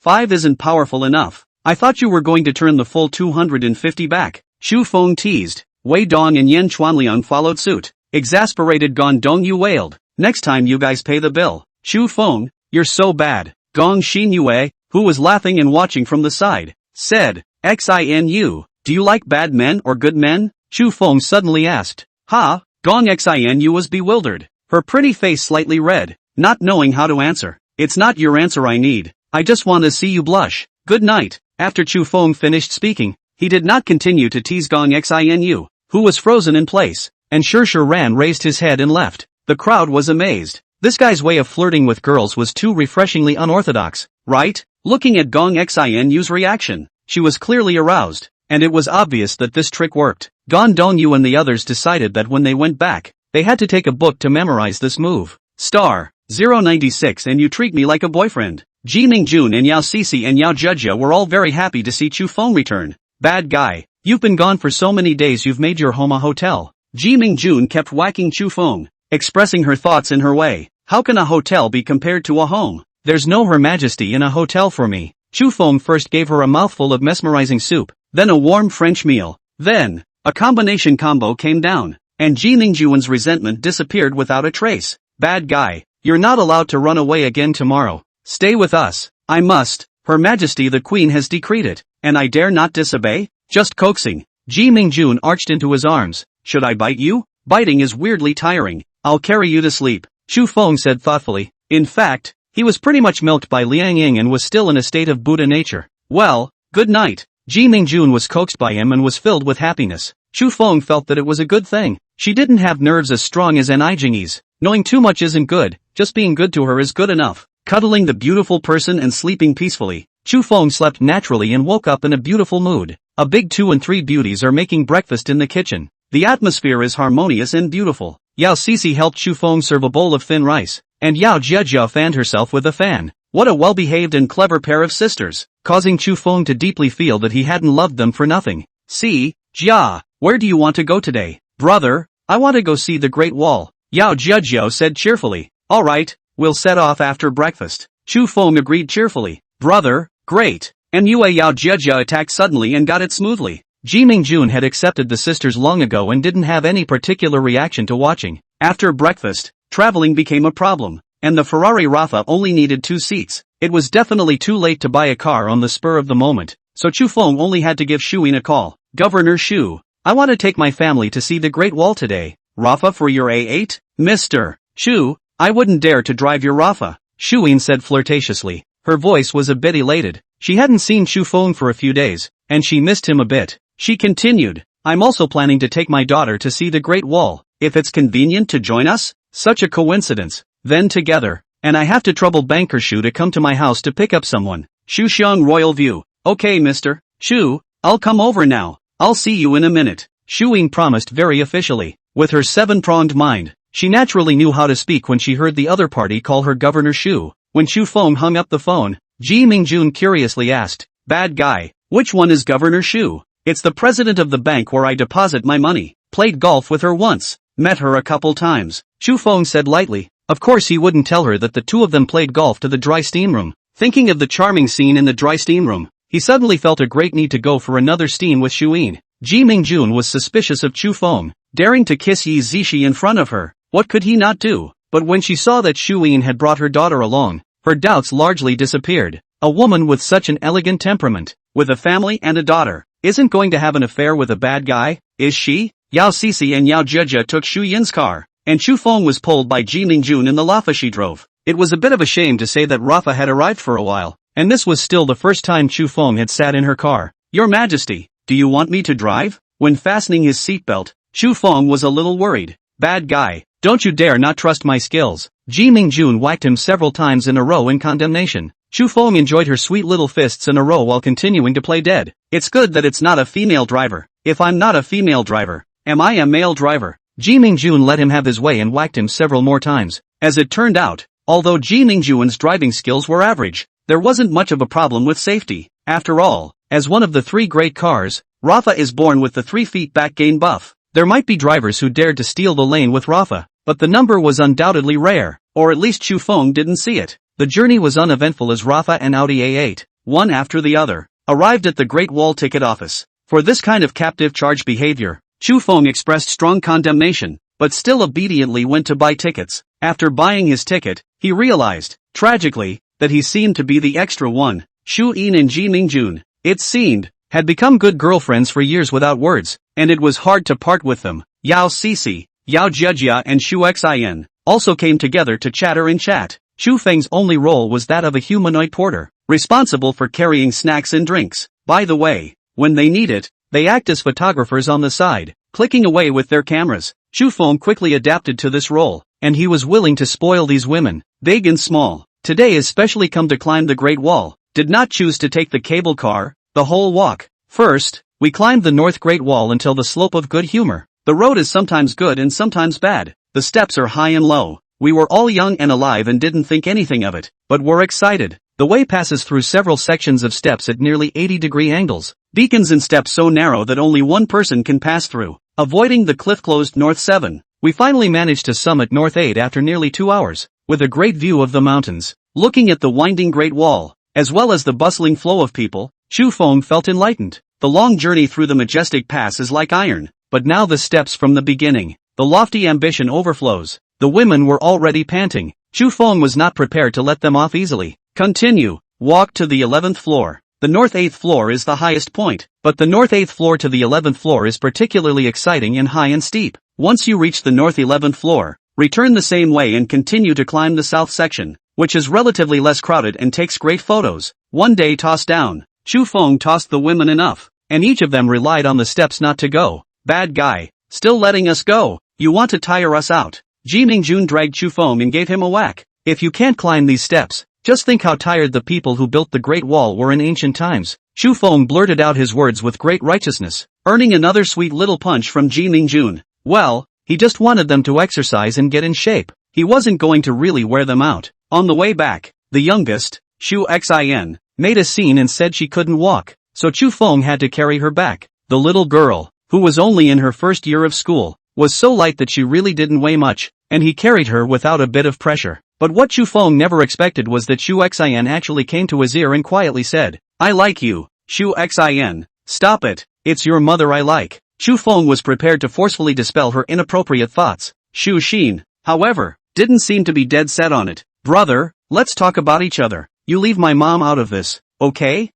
5 isn't powerful enough. I thought you were going to turn the full $250 back. Chu Feng teased. Wei Dong and Yan Chuanliang followed suit. Exasperated, Gan Dongyu wailed. Next time you guys pay the bill. Chu Feng, you're so bad. Gong Xinyue, who was laughing and watching from the side, said, Xinu, do you like bad men or good men? Chu Feng suddenly asked. Ha, Gong Xinu was bewildered, her pretty face slightly red, not knowing how to answer. It's not your answer I need. I just want to see you blush. Good night. After Chu Feng finished speaking, he did not continue to tease Gong Xinu, who was frozen in place, and Sher Ran raised his head and left. The crowd was amazed. This guy's way of flirting with girls was too refreshingly unorthodox, right? Looking at Gong Xinu's reaction, she was clearly aroused, and it was obvious that this trick worked. Gan Dongyu and the others decided that when they went back, They had to take a book to memorize this move. Star 096 and you treat me like a boyfriend. Ji Mingjun and Yao Cece and Yao Jejia were all very happy to see Chu Feng return. Bad guy, you've been gone for so many days you've made your home a hotel. Ji Mingjun kept whacking Chu Feng, expressing her thoughts in her way. How can a hotel be compared to a home? There's no Her Majesty in a hotel for me. Chu Feng first gave her a mouthful of mesmerizing soup, then a warm French meal. Then, a combination combo came down, and Ji Mingjun's resentment disappeared without a trace. Bad guy, you're not allowed to run away again tomorrow. Stay with us. I must. Her Majesty the Queen has decreed it, and I dare not disobey? Just coaxing. Ji Mingjun arched into his arms. Should I bite you? Biting is weirdly tiring. I'll carry you to sleep, Chu Feng said thoughtfully. In fact, he was pretty much milked by Liang Ying and was still in a state of Buddha nature. Well, good night. Ji Mingjun was coaxed by him and was filled with happiness. Chu Feng felt that it was a good thing. She didn't have nerves as strong as An Jingyi's. Knowing too much isn't good, just being good to her is good enough. Cuddling the beautiful person and sleeping peacefully, Chu Feng slept naturally and woke up in a beautiful mood. A big 2 and 3 beauties are making breakfast in the kitchen. The atmosphere is harmonious and beautiful. Yao Cece helped Chu Feng serve a bowl of thin rice, and Yao Jejia fanned herself with a fan. What a well-behaved and clever pair of sisters, causing Chu Feng to deeply feel that he hadn't loved them for nothing. See, Jia, where do you want to go today? Brother, I want to go see the Great Wall, Yao Jejia said cheerfully. Alright, we'll set off after breakfast. Chu Feng agreed cheerfully. Brother, great. Anyway, Yao Jejia attacked suddenly and got it smoothly. Ji Mingjun had accepted the sisters long ago and didn't have any particular reaction to watching. After breakfast, traveling became a problem, and the Ferrari Rafa only needed 2 seats. It was definitely too late to buy a car on the spur of the moment, so Chu Feng only had to give Shuyin a call. Governor Shu, I want to take my family to see the Great Wall today. Rafa for your A8? Mr. Shu, I wouldn't dare to drive your Rafa, Shuyin said flirtatiously. Her voice was a bit elated. She hadn't seen Chu Feng for a few days, and she missed him a bit. She continued, I'm also planning to take my daughter to see the Great Wall. If it's convenient to join us? Such a coincidence. Then together. And I have to trouble Banker Shu to come to my house to pick up someone. Shu Xiang Royal View. Okay Mr. Shu, I'll come over now. I'll see you in a minute. Shu Ying promised very officially. With her 7-pronged mind, she naturally knew how to speak when she heard the other party call her Governor Shu. When Chu Feng hung up the phone, Ji Mingjun curiously asked, Bad guy, which one is Governor Shu? It's the president of the bank where I deposit my money. Played golf with her once. Met her a couple times. Chu Feng said lightly. Of course he wouldn't tell her that the two of them played golf to the dry steam room. Thinking of the charming scene in the dry steam room, he suddenly felt a great need to go for another steam with Shuyin. Ji Mingjun was suspicious of Chu Feng, daring to kiss Yi Zishi in front of her. What could he not do? But when she saw that Shuyin had brought her daughter along, her doubts largely disappeared. A woman with such an elegant temperament, with a family and a daughter, isn't going to have an affair with a bad guy, is she? Yao Cece and Yao Jejia took Shu Yin's car, and Chu Feng was pulled by Ji Mingjun in the Lafa she drove. It was a bit of a shame to say that Rafa had arrived for a while, and this was still the first time Chu Feng had sat in her car. Your Majesty, do you want me to drive? When fastening his seatbelt, Chu Feng was a little worried. Bad guy, don't you dare not trust my skills. Ji Mingjun whacked him several times in a row in condemnation. Chu Feng enjoyed her sweet little fists in a row while continuing to play dead. It's good that it's not a female driver. If I'm not a female driver, am I a male driver? Ji Mingjun let him have his way and whacked him several more times. As it turned out, although Ji Mingjun's driving skills were average, there wasn't much of a problem with safety. After all, as one of the 3 great cars, Rafa is born with the 3 feet back gain buff. There might be drivers who dared to steal the lane with Rafa, but the number was undoubtedly rare, or at least Chu Feng didn't see it. The journey was uneventful as Rafa and Audi A8, one after the other, arrived at the Great Wall ticket office. For this kind of captive charge behavior, Chu Feng expressed strong condemnation, but still obediently went to buy tickets. After buying his ticket, he realized, tragically, that he seemed to be the extra one. Shu Yin and Ji Mingjun, it seemed, had become good girlfriends for years without words, and it was hard to part with them. Yao Cece, Yao Jejia and Shu Xian also came together to chatter and chat. Chu Feng's only role was that of a humanoid porter, responsible for carrying snacks and drinks. By the way, when they need it, they act as photographers on the side, clicking away with their cameras. Chu Feng quickly adapted to this role, and he was willing to spoil these women, big and small. Today especially come to climb the Great Wall, did not choose to take the cable car, the whole walk. First, we climbed the North Great Wall until the slope of Good Humor. The road is sometimes good and sometimes bad. The steps are high and low. We were all young and alive and didn't think anything of it, but were excited. The way passes through several sections of steps at nearly 80-degree angles. Beacons and steps so narrow that only one person can pass through. Avoiding the cliff-closed North 7. We finally managed to summit North 8 after nearly 2 hours, with a great view of the mountains. Looking at the winding Great Wall, as well as the bustling flow of people, Chu Feng felt enlightened. The long journey through the majestic pass is like iron, but now the steps from the beginning. The lofty ambition overflows. The women were already panting. Chu Feng was not prepared to let them off easily. Continue. Walk to the 11th floor. The North 8th floor is the highest point, but the North 8th floor to the 11th floor is particularly exciting and high and steep. Once you reach the North 11th floor, return the same way and continue to climb the south section, which is relatively less crowded and takes great photos. One day tossed down. Chu Feng tossed the women enough, and each of them relied on the steps not to go. Bad guy. Still letting us go. You want to tire us out. Ji Mingjun dragged Chu Feng and gave him a whack. If you can't climb these steps, just think how tired the people who built the Great Wall were in ancient times. Chu Feng blurted out his words with great righteousness, earning another sweet little punch from Ji Mingjun. Well, he just wanted them to exercise and get in shape. He wasn't going to really wear them out. On the way back, the youngest, Xu Xin, made a scene and said she couldn't walk, so Chu Feng had to carry her back. The little girl, who was only in her first year of school, was so light that she really didn't weigh much, and he carried her without a bit of pressure. But what Chu Feng never expected was that Xu Xian actually came to his ear and quietly said, "I like you, Xu Xian. Stop it, it's your mother I like." Chu Feng was prepared to forcefully dispel her inappropriate thoughts. Xu Xin, however, didn't seem to be dead set on it. "Brother, let's talk about each other. You leave my mom out of this, okay?"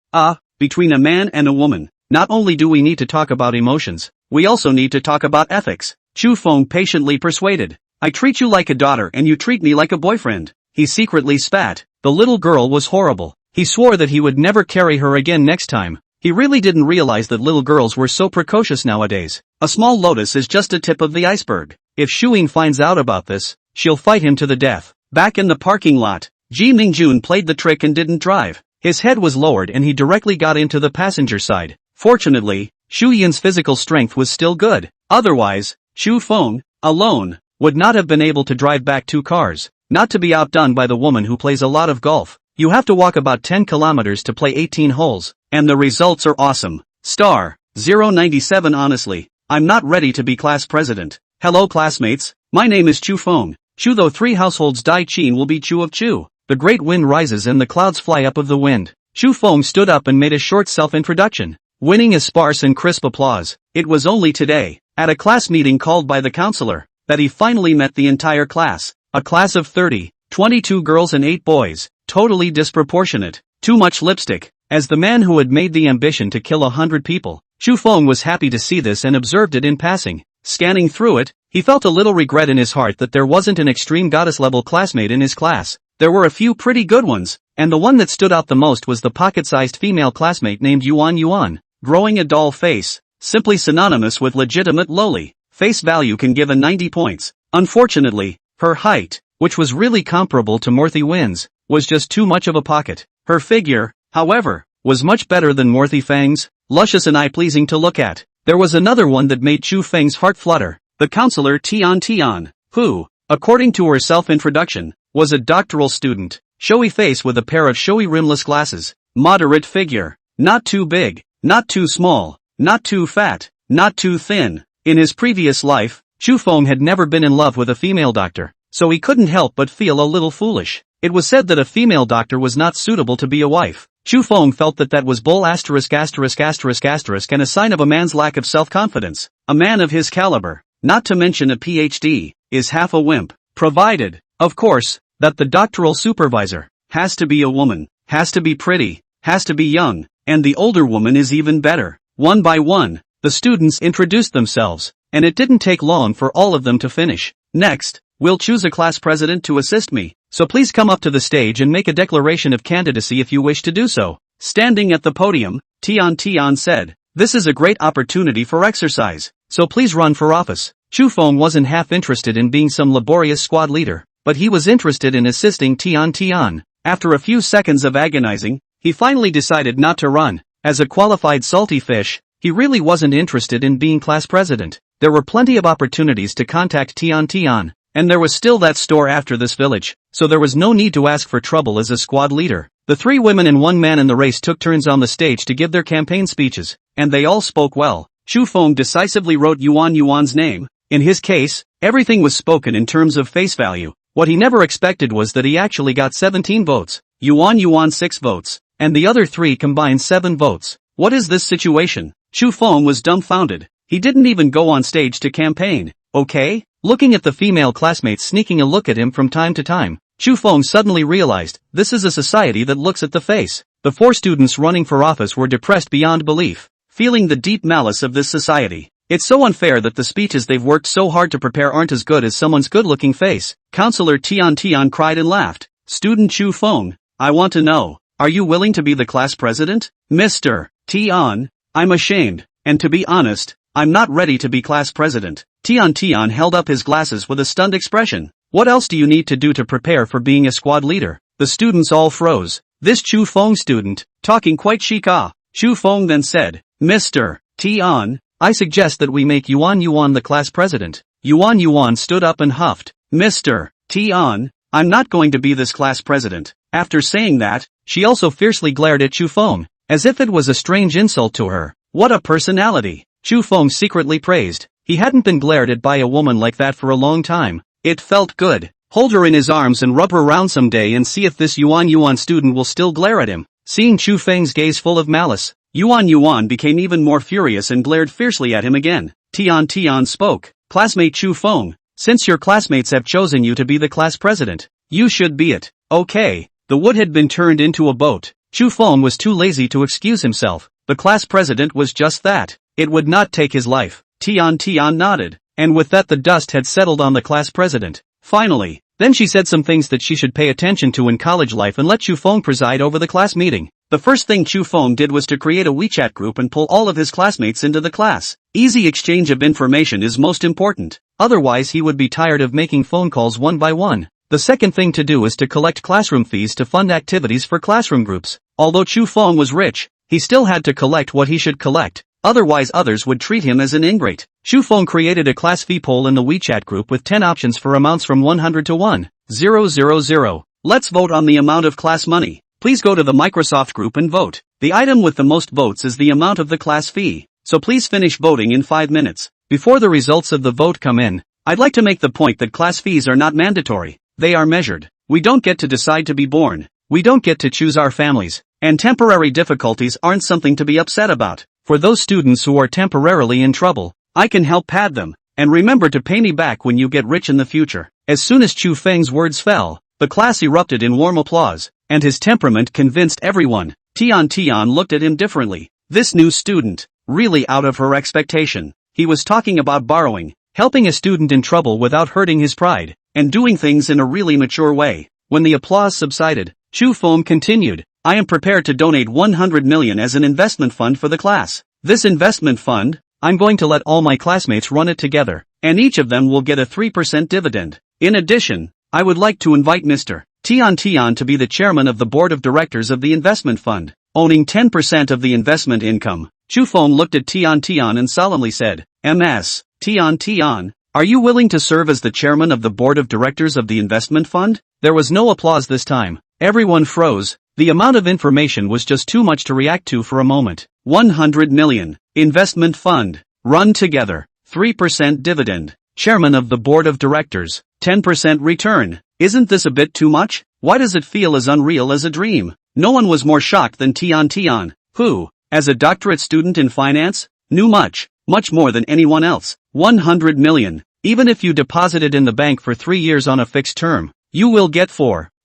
Between a man and a woman, not only do we need to talk about emotions, we also need to talk about ethics. Chu Feng patiently persuaded. "I treat you like a daughter and you treat me like a boyfriend." He secretly spat. The little girl was horrible. He swore that he would never carry her again next time. He really didn't realize that little girls were so precocious nowadays. A small lotus is just a tip of the iceberg. If Shuyin finds out about this, she'll fight him to the death. Back in the parking lot, Ji Mingjun played the trick and didn't drive. His head was lowered and he directly got into the passenger side. Fortunately, Shu Yin's physical strength was still good. Otherwise, Chu Feng, alone, would not have been able to drive back 2 cars. Not to be outdone by the woman who plays a lot of golf. You have to walk about 10 kilometers to play 18 holes, and the results are awesome. Star 097. Honestly, I'm not ready to be class president. Hello classmates, my name is Chu Feng. Chu though 3 households die Chin will be Chu of Chu. The great wind rises and the clouds fly up of the wind. Chu Feng stood up and made a short self-introduction, winning a sparse and crisp applause. It was only today, at a class meeting called by the counselor, that he finally met the entire class. A class of 30, 22 girls and 8 boys, totally disproportionate. Too much lipstick. As the man who had made the ambition to kill 100 people, Chu Feng was happy to see this and observed it in passing. Scanning through it, he felt a little regret in his heart that there wasn't an extreme goddess-level classmate in his class. There were a few pretty good ones, and the one that stood out the most was the pocket-sized female classmate named Yuan Yuan. Growing a doll face, simply synonymous with legitimate lowly. Face value can give a 90 points. Unfortunately, her height, which was really comparable to Morthy Win's, was just too much of a pocket. Her figure, however, was much better than Morthy Feng's, luscious and eye-pleasing to look at. There was another one that made Chu Feng's heart flutter, the counselor Tian, who, according to her self-introduction, was a doctoral student. Showy face with a pair of showy rimless glasses, moderate figure, not too big, not too small, not too fat, not too thin. In his previous life, Chu Feng had never been in love with a female doctor, so he couldn't help but feel a little foolish. It was said that a female doctor was not suitable to be a wife. Chu Feng felt that was bull ***** and a sign of a man's lack of self-confidence. A man of his caliber, not to mention a PhD, is half a wimp, provided, of course, that the doctoral supervisor has to be a woman, has to be pretty, has to be young, and the older woman is even better. One by one, the students introduced themselves, and it didn't take long for all of them to finish. Next, we'll choose a class president to assist me, so please come up to the stage and make a declaration of candidacy if you wish to do so. Standing at the podium, Tian said, "This is a great opportunity for exercise, so please run for office." Chu Feng wasn't half interested in being some laborious squad leader, but he was interested in assisting Tian. After a few seconds of agonizing, he finally decided not to run. As a qualified salty fish, he really wasn't interested in being class president. There were plenty of opportunities to contact Tian, and there was still that store after this village, so there was no need to ask for trouble as a squad leader. The 3 women and 1 man in the race took turns on the stage to give their campaign speeches, and they all spoke well. Chu Feng decisively wrote Yuan's name. In his case, everything was spoken in terms of face value. What he never expected was that he actually got 17 votes, Yuan 6 votes, and the other 3 combined 7 votes. What is this situation? Chu Feng was dumbfounded. He didn't even go on stage to campaign, okay? Looking at the female classmates sneaking a look at him from time to time, Chu Feng suddenly realized, this is a society that looks at the face. The 4 students running for office were depressed beyond belief, feeling the deep malice of this society. It's so unfair that the speeches they've worked so hard to prepare aren't as good as someone's good-looking face. Counselor Tian cried and laughed. Student Chu Feng, I want to know, are you willing to be the class president? Mr. Tian, I'm ashamed, and to be honest, I'm not ready to be class president. Tian held up his glasses with a stunned expression. What else do you need to do to prepare for being a squad leader? The students all froze. This Chu Feng student, talking quite chic. Chu Feng then said, Mr. Tian, I suggest that we make Yuan the class president. Yuan stood up and huffed. Mr. Tian, I'm not going to be this class president. After saying that, she also fiercely glared at Chu Feng, as if it was a strange insult to her. What a personality! Chu Feng secretly praised. He hadn't been glared at by a woman like that for a long time. It felt good. Hold her in his arms and rub her round someday and see if this Yuan student will still glare at him. Seeing Chu Feng's gaze full of malice, Yuan became even more furious and glared fiercely at him again. Tian spoke. Classmate Chu Feng, since your classmates have chosen you to be the class president, you should be it. Okay. The wood had been turned into a boat. Chu Feng was too lazy to excuse himself. The class president was just that. It would not take his life. Tian nodded, and with that the dust had settled on the class president. Finally, then she said some things that she should pay attention to in college life and let Chu Feng preside over the class meeting. The first thing Chu Feng did was to create a WeChat group and pull all of his classmates into the class. Easy exchange of information is most important. Otherwise he would be tired of making phone calls one by one. The second thing to do is to collect classroom fees to fund activities for classroom groups. Although Chu Feng was rich, he still had to collect what he should collect. Otherwise others would treat him as an ingrate. Chu Feng created a class fee poll in the WeChat group with 10 options for amounts from 100 to 1,000. Let's vote on the amount of class money. Please go to the Microsoft group and vote. The item with the most votes is the amount of the class fee. So please finish voting in 5 minutes. Before the results of the vote come in, I'd like to make the point that class fees are not mandatory. They are measured. We don't get to decide to be born. We don't get to choose our families. And temporary difficulties aren't something to be upset about. For those students who are temporarily in trouble, I can help pad them. And remember to pay me back when you get rich in the future. As soon as Chu Feng's words fell, the class erupted in warm applause, and his temperament convinced everyone. Tian looked at him differently. This new student, really out of her expectation. He was talking about borrowing, helping a student in trouble without hurting his pride, and doing things in a really mature way. When the applause subsided, Chu Feng continued, I am prepared to donate 100 million as an investment fund for the class. This investment fund, I'm going to let all my classmates run it together, and each of them will get a 3% dividend. In addition, I would like to invite Mr. Tian to be the chairman of the board of directors of the investment fund, owning 10% of the investment income. Chu Feng looked at Tian and solemnly said, Ms. Tian, are you willing to serve as the chairman of the board of directors of the investment fund? There was no applause this time. Everyone froze. The amount of information was just too much to react to for a moment. 100 million. Investment fund. Run together. 3% dividend. Chairman of the board of directors. 10% return. Isn't this a bit too much? Why does it feel as unreal as a dream? No one was more shocked than Tian, who, as a doctorate student in finance, knew much more than anyone else. 100 million. Even if you deposit it in the bank for 3 years on a fixed term, you will get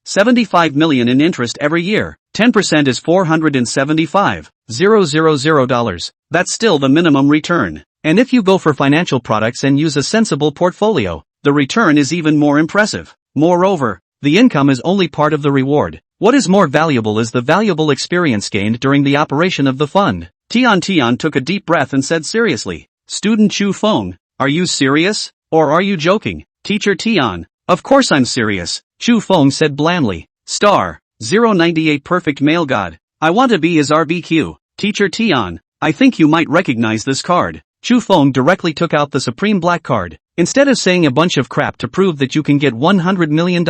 75 million in interest every year. 10% is $475,000. That's still the minimum return. And if you go for financial products and use a sensible portfolio, the return is even more impressive. Moreover, the income is only part of the reward. What is more valuable is the valuable experience gained during the operation of the fund. Tian took a deep breath and said seriously, Student Chu Feng, are you serious? Or are you joking? Teacher Tian, of course I'm serious. Chu Feng said blandly. Star 098 perfect male god. I want to be his RBQ. Teacher Tian, I think you might recognize this card. Chu Feng directly took out the Supreme Black card. Instead of saying a bunch of crap to prove that you can get $100 million,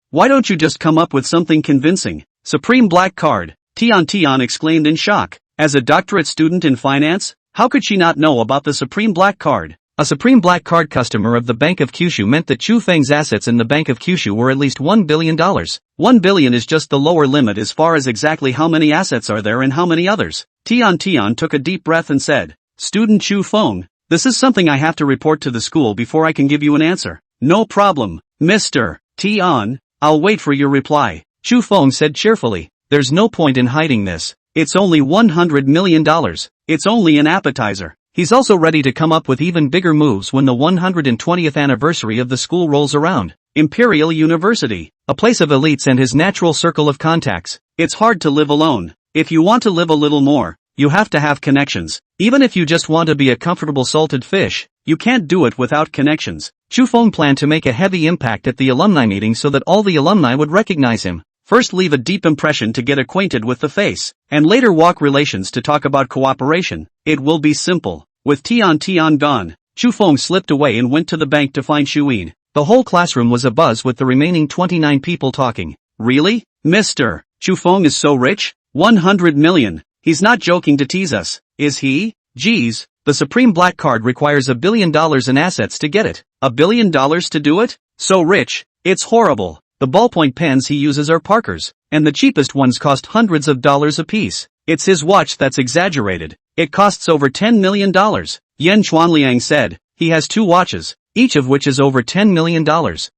why don't you just come up with something convincing? Supreme Black card, Tian exclaimed in shock. As a doctorate student in finance, how could she not know about the Supreme Black card? A Supreme Black card customer of the Bank of Kyushu meant that Chu Feng's assets in the Bank of Kyushu were at least $1 billion. $1 billion is just the lower limit as far as exactly how many assets are there and how many others. Tian took a deep breath and said, "Student Chu Feng, this is something I have to report to the school before I can give you an answer." "No problem, Mr. Tian, I'll wait for your reply," Chu Feng said cheerfully. "There's no point in hiding this. It's only $100 million. It's only an appetizer." He's also ready to come up with even bigger moves when the 120th anniversary of the school rolls around. Imperial University, a place of elites and his natural circle of contacts. It's hard to live alone. If you want to live a little more, you have to have connections. Even if you just want to be a comfortable salted fish, you can't do it without connections. Chu Feng planned to make a heavy impact at the alumni meeting so that all the alumni would recognize him. First leave a deep impression to get acquainted with the face, and later walk relations to talk about cooperation. It will be simple. With Tian gone, Chu Feng slipped away and went to the bank to find Shuyin. The whole classroom was abuzz with the remaining 29 people talking. "Really? Mr. Chu Feng is so rich? 100 million. He's not joking to tease us, is he? Geez, the Supreme Black card requires $1 billion in assets to get it. $1 billion to do it? So rich, it's horrible. The ballpoint pens he uses are Parker's, and the cheapest ones cost hundreds of dollars apiece. It's his watch that's exaggerated. It costs over $10 million. Yan Chuanliang said. He has 2 watches, each of which is over $10 million.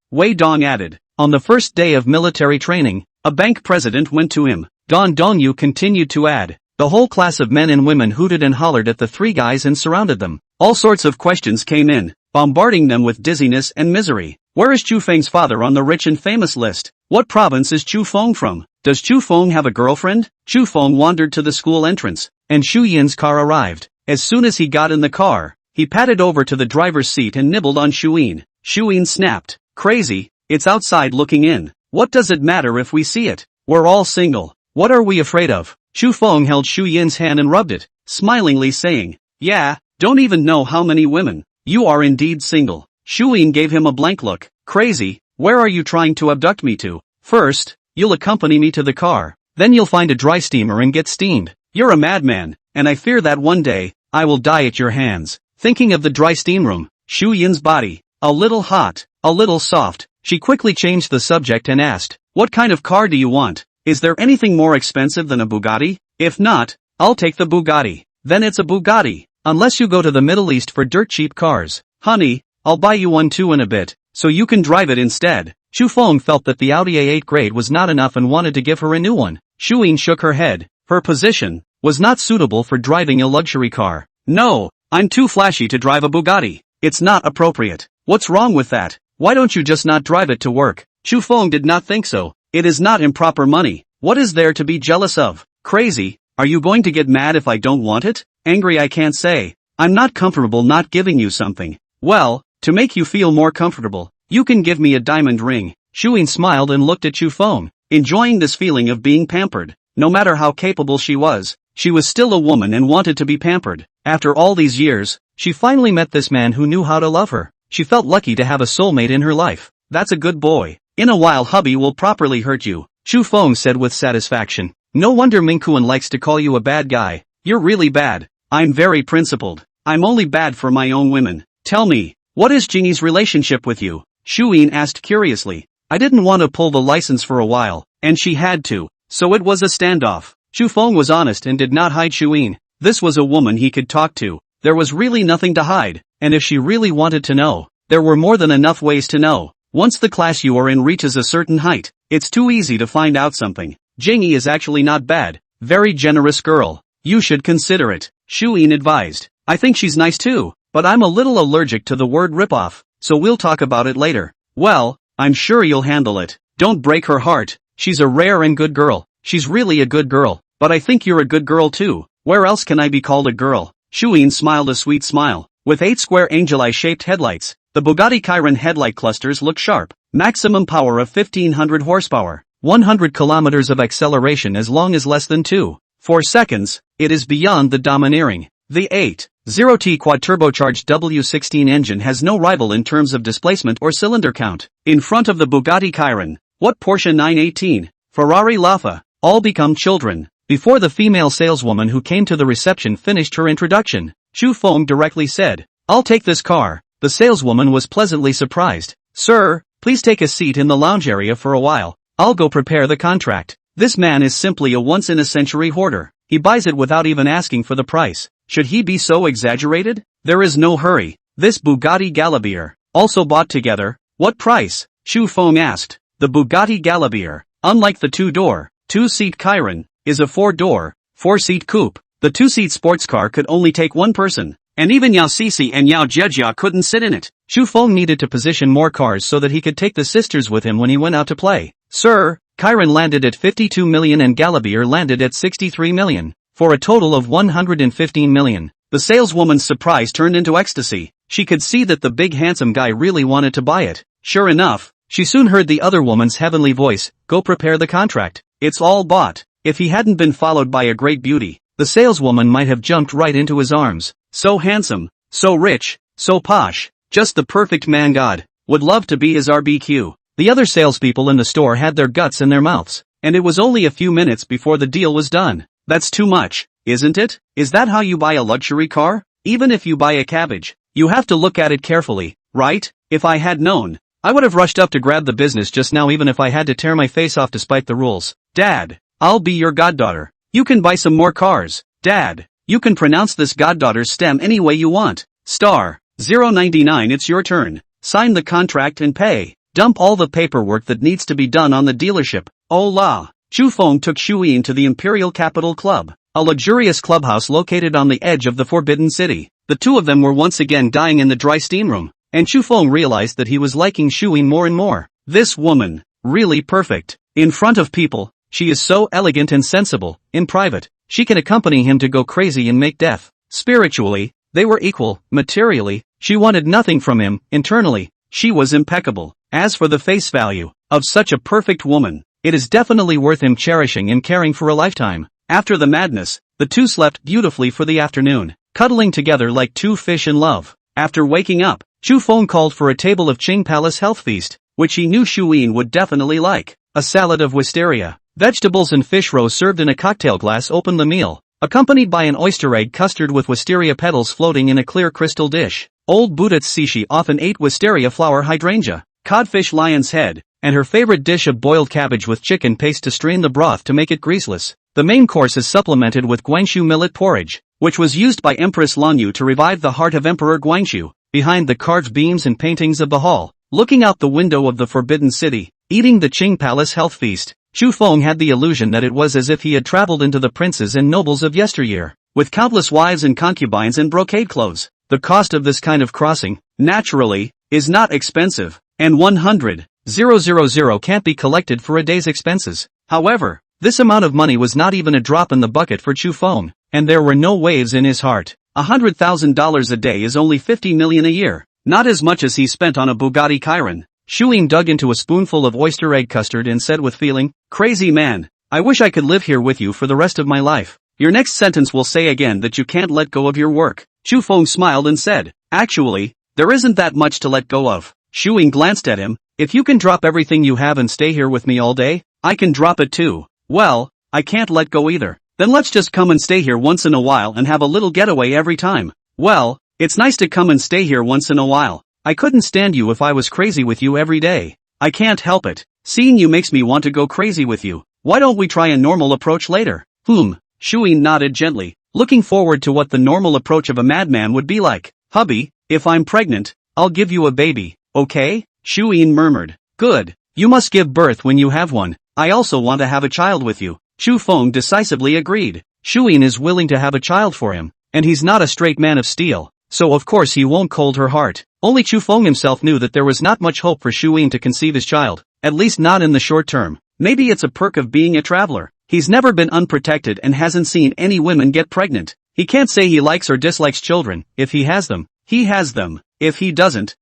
Wei Dong added. On the first day of military training, a bank president went to him. Don Dongyu continued to add. The whole class of men and women hooted and hollered at the 3 guys and surrounded them. All sorts of questions came in, bombarding them with dizziness and misery. Where is Chu Feng's father on the rich and famous list? What province is Chu Feng from? Does Chu Feng have a girlfriend? Chu Feng wandered to the school entrance, and Shu Yin's car arrived. As soon as he got in the car, he padded over to the driver's seat and nibbled on Shu Yin. Shu Yin snapped. "Crazy, it's outside looking in. What does it matter if we see it? We're all single. What are we afraid of?" Chu Feng held Shu Yin's hand and rubbed it, smilingly saying, "Yeah, don't even know how many women. You are indeed single." Shu Yin gave him a blank look. "Crazy, where are you trying to abduct me to? First, you'll accompany me to the car, then you'll find a dry steamer and get steamed. You're a madman, and I fear that one day, I will die at your hands." Thinking of the dry steam room, Shu Yin's body, a little hot, a little soft, she quickly changed the subject and asked, "What kind of car do you want? Is there anything more expensive than a Bugatti? If not, I'll take the Bugatti." "Then it's a Bugatti, unless you go to the Middle East for dirt cheap cars. Honey, I'll buy you one too in a bit, so you can drive it instead." Chu Feng felt that the Audi A8 grade was not enough and wanted to give her a new one. Shu Yin shook her head. Her position was not suitable for driving a luxury car. "No, I'm too flashy to drive a Bugatti. It's not appropriate." "What's wrong with that? Why don't you just not drive it to work?" Chu Feng did not think so. "It is not improper money. What is there to be jealous of? Crazy, are you going to get mad if I don't want it?" "Angry I can't say. I'm not comfortable not giving you something." "Well, to make you feel more comfortable, you can give me a diamond ring." Shu Yin smiled and looked at Chu Feng, enjoying this feeling of being pampered. No matter how capable she was still a woman and wanted to be pampered. After all these years, she finally met this man who knew how to love her. She felt lucky to have a soulmate in her life. "That's a good boy. In a while hubby will properly hurt you," Chu Feng said with satisfaction. "No wonder Mingkuan likes to call you a bad guy. You're really bad." "I'm very principled. I'm only bad for my own women." "Tell me, what is Jingyi's relationship with you?" Shu Yin asked curiously. "I didn't want to pull the license for a while, and she had to, so it was a standoff." Chu Feng was honest and did not hide Shu Yin. This was a woman he could talk to. There was really nothing to hide, and if she really wanted to know, there were more than enough ways to know. Once the class you are in reaches a certain height, it's too easy to find out something. Jingyi is actually not bad. Very generous girl. You should consider it, Shu Yin advised. "I think she's nice too, but I'm a little allergic to the word ripoff, so we'll talk about it later." "Well, I'm sure you'll handle it. Don't break her heart. She's a rare and good girl." "She's really a good girl, but I think you're a good girl too. Where else can I be called a girl?" Shu Yin smiled a sweet smile. With 8 square angel eye-shaped headlights, the Bugatti Chiron headlight clusters look sharp. Maximum power of 1500 horsepower. 100 kilometers of acceleration as long as less than 2.4 seconds. It is beyond the domineering. The 8.0T quad-turbocharged W16 engine has no rival in terms of displacement or cylinder count. In front of the Bugatti Chiron, what Porsche 918, Ferrari Laffa, all become children. Before the female saleswoman who came to the reception finished her introduction, Xu Feng directly said, "I'll take this car." The saleswoman was pleasantly surprised. "Sir, please take a seat in the lounge area for a while. I'll go prepare the contract." This man is simply a once-in-a-century hoarder. He buys it without even asking for the price. Should he be so exaggerated? There is no hurry. This Bugatti Galabier, also bought together. What price? Xu Feng asked. The Bugatti Galabier, unlike the two-door, two-seat Chiron, is a four-door, four-seat coupe. The two-seat sports car could only take one person, and even Yao Cixi and Yao Jejia couldn't sit in it. Xu Feng needed to position more cars so that he could take the sisters with him when he went out to play. "Sir, Chiron landed at 52 million and Galabier landed at 63 million, for a total of 115 million. The saleswoman's surprise turned into ecstasy. She could see that the big handsome guy really wanted to buy it. Sure enough, she soon heard the other woman's heavenly voice, "Go prepare the contract. It's all bought." If he hadn't been followed by a great beauty, the saleswoman might have jumped right into his arms. So handsome, so rich, so posh, just the perfect man. God would love to be his RBQ. The other salespeople in the store had their guts in their mouths, and it was only a few minutes before the deal was done. That's too much, isn't it? Is that how you buy a luxury car? Even if you buy a cabbage, you have to look at it carefully, right? If I had known, I would have rushed up to grab the business just now even if I had to tear my face off despite the rules. "Dad, I'll be your goddaughter. You can buy some more cars. Dad, you can pronounce this goddaughter's stem any way you want. Star 099, it's your turn. Sign the contract and pay. Dump all the paperwork that needs to be done on the dealership." Oh la! Xu Feng took Shuyin to the Imperial Capital Club, a luxurious clubhouse located on the edge of the Forbidden City. The two of them were once again dying in the dry steam room, and Xu Feng realized that he was liking Shuyin more and more. This woman, really perfect. In front of people, she is so elegant and sensible. In private, she can accompany him to go crazy and make death. Spiritually, they were equal. Materially, she wanted nothing from him. Internally, she was impeccable. As for the face value of such a perfect woman, it is definitely worth him cherishing and caring for a lifetime. After the madness, the two slept beautifully for the afternoon, cuddling together like two fish in love. After waking up, Xu Feng called for a table of Qing Palace health feast, which he knew Shuyin would definitely like. A salad of wisteria, vegetables and fish roe served in a cocktail glass opened the meal, accompanied by an oyster egg custard with wisteria petals floating in a clear crystal dish. Old Buddhist Cixi often ate wisteria flower hydrangea, codfish lion's head, and her favorite dish of boiled cabbage with chicken paste to strain the broth to make it greaseless. The main course is supplemented with Guangxu millet porridge, which was used by Empress Lanyu to revive the heart of Emperor Guangxu. Behind the carved beams and paintings of the hall, looking out the window of the Forbidden City, eating the Qing Palace health feast, Xu Feng had the illusion that it was as if he had traveled into the princes and nobles of yesteryear, with countless wives and concubines and brocade clothes. The cost of this kind of crossing, naturally, is not expensive, and 100,000 can't be collected for a day's expenses. However, this amount of money was not even a drop in the bucket for Xu Feng, and there were no waves in his heart. $100,000 a day is only 50 million a year, not as much as he spent on a Bugatti Chiron. Shuyin dug into a spoonful of oyster egg custard and said with feeling, "Crazy man, I wish I could live here with you for the rest of my life. Your next sentence will say again that you can't let go of your work." Xu Feng smiled and said, "Actually, there isn't that much to let go of." Shuyin glanced at him. "If you can drop everything you have and stay here with me all day, I can drop it too." "Well, I can't let go either." "Then let's just come and stay here once in a while and have a little getaway every time." "Well, it's nice to come and stay here once in a while. I couldn't stand you if I was crazy with you every day." "I can't help it. Seeing you makes me want to go crazy with you. Why don't we try a normal approach later?" Shuyin nodded gently, looking forward to what the normal approach of a madman would be like. "Hubby, if I'm pregnant, I'll give you a baby, okay?" Shuyin murmured. "Good. You must give birth when you have one. I also want to have a child with you." Xu Feng decisively agreed. Shuyin is willing to have a child for him, and he's not a straight man of steel, so of course he won't cold her heart. Only Xu Feng himself knew that there was not much hope for Shuyin to conceive his child, at least not in the short term. Maybe it's a perk of being a traveler. He's never been unprotected and hasn't seen any women get pregnant. He can't say he likes or dislikes children. If he has them, he has them. If he doesn't,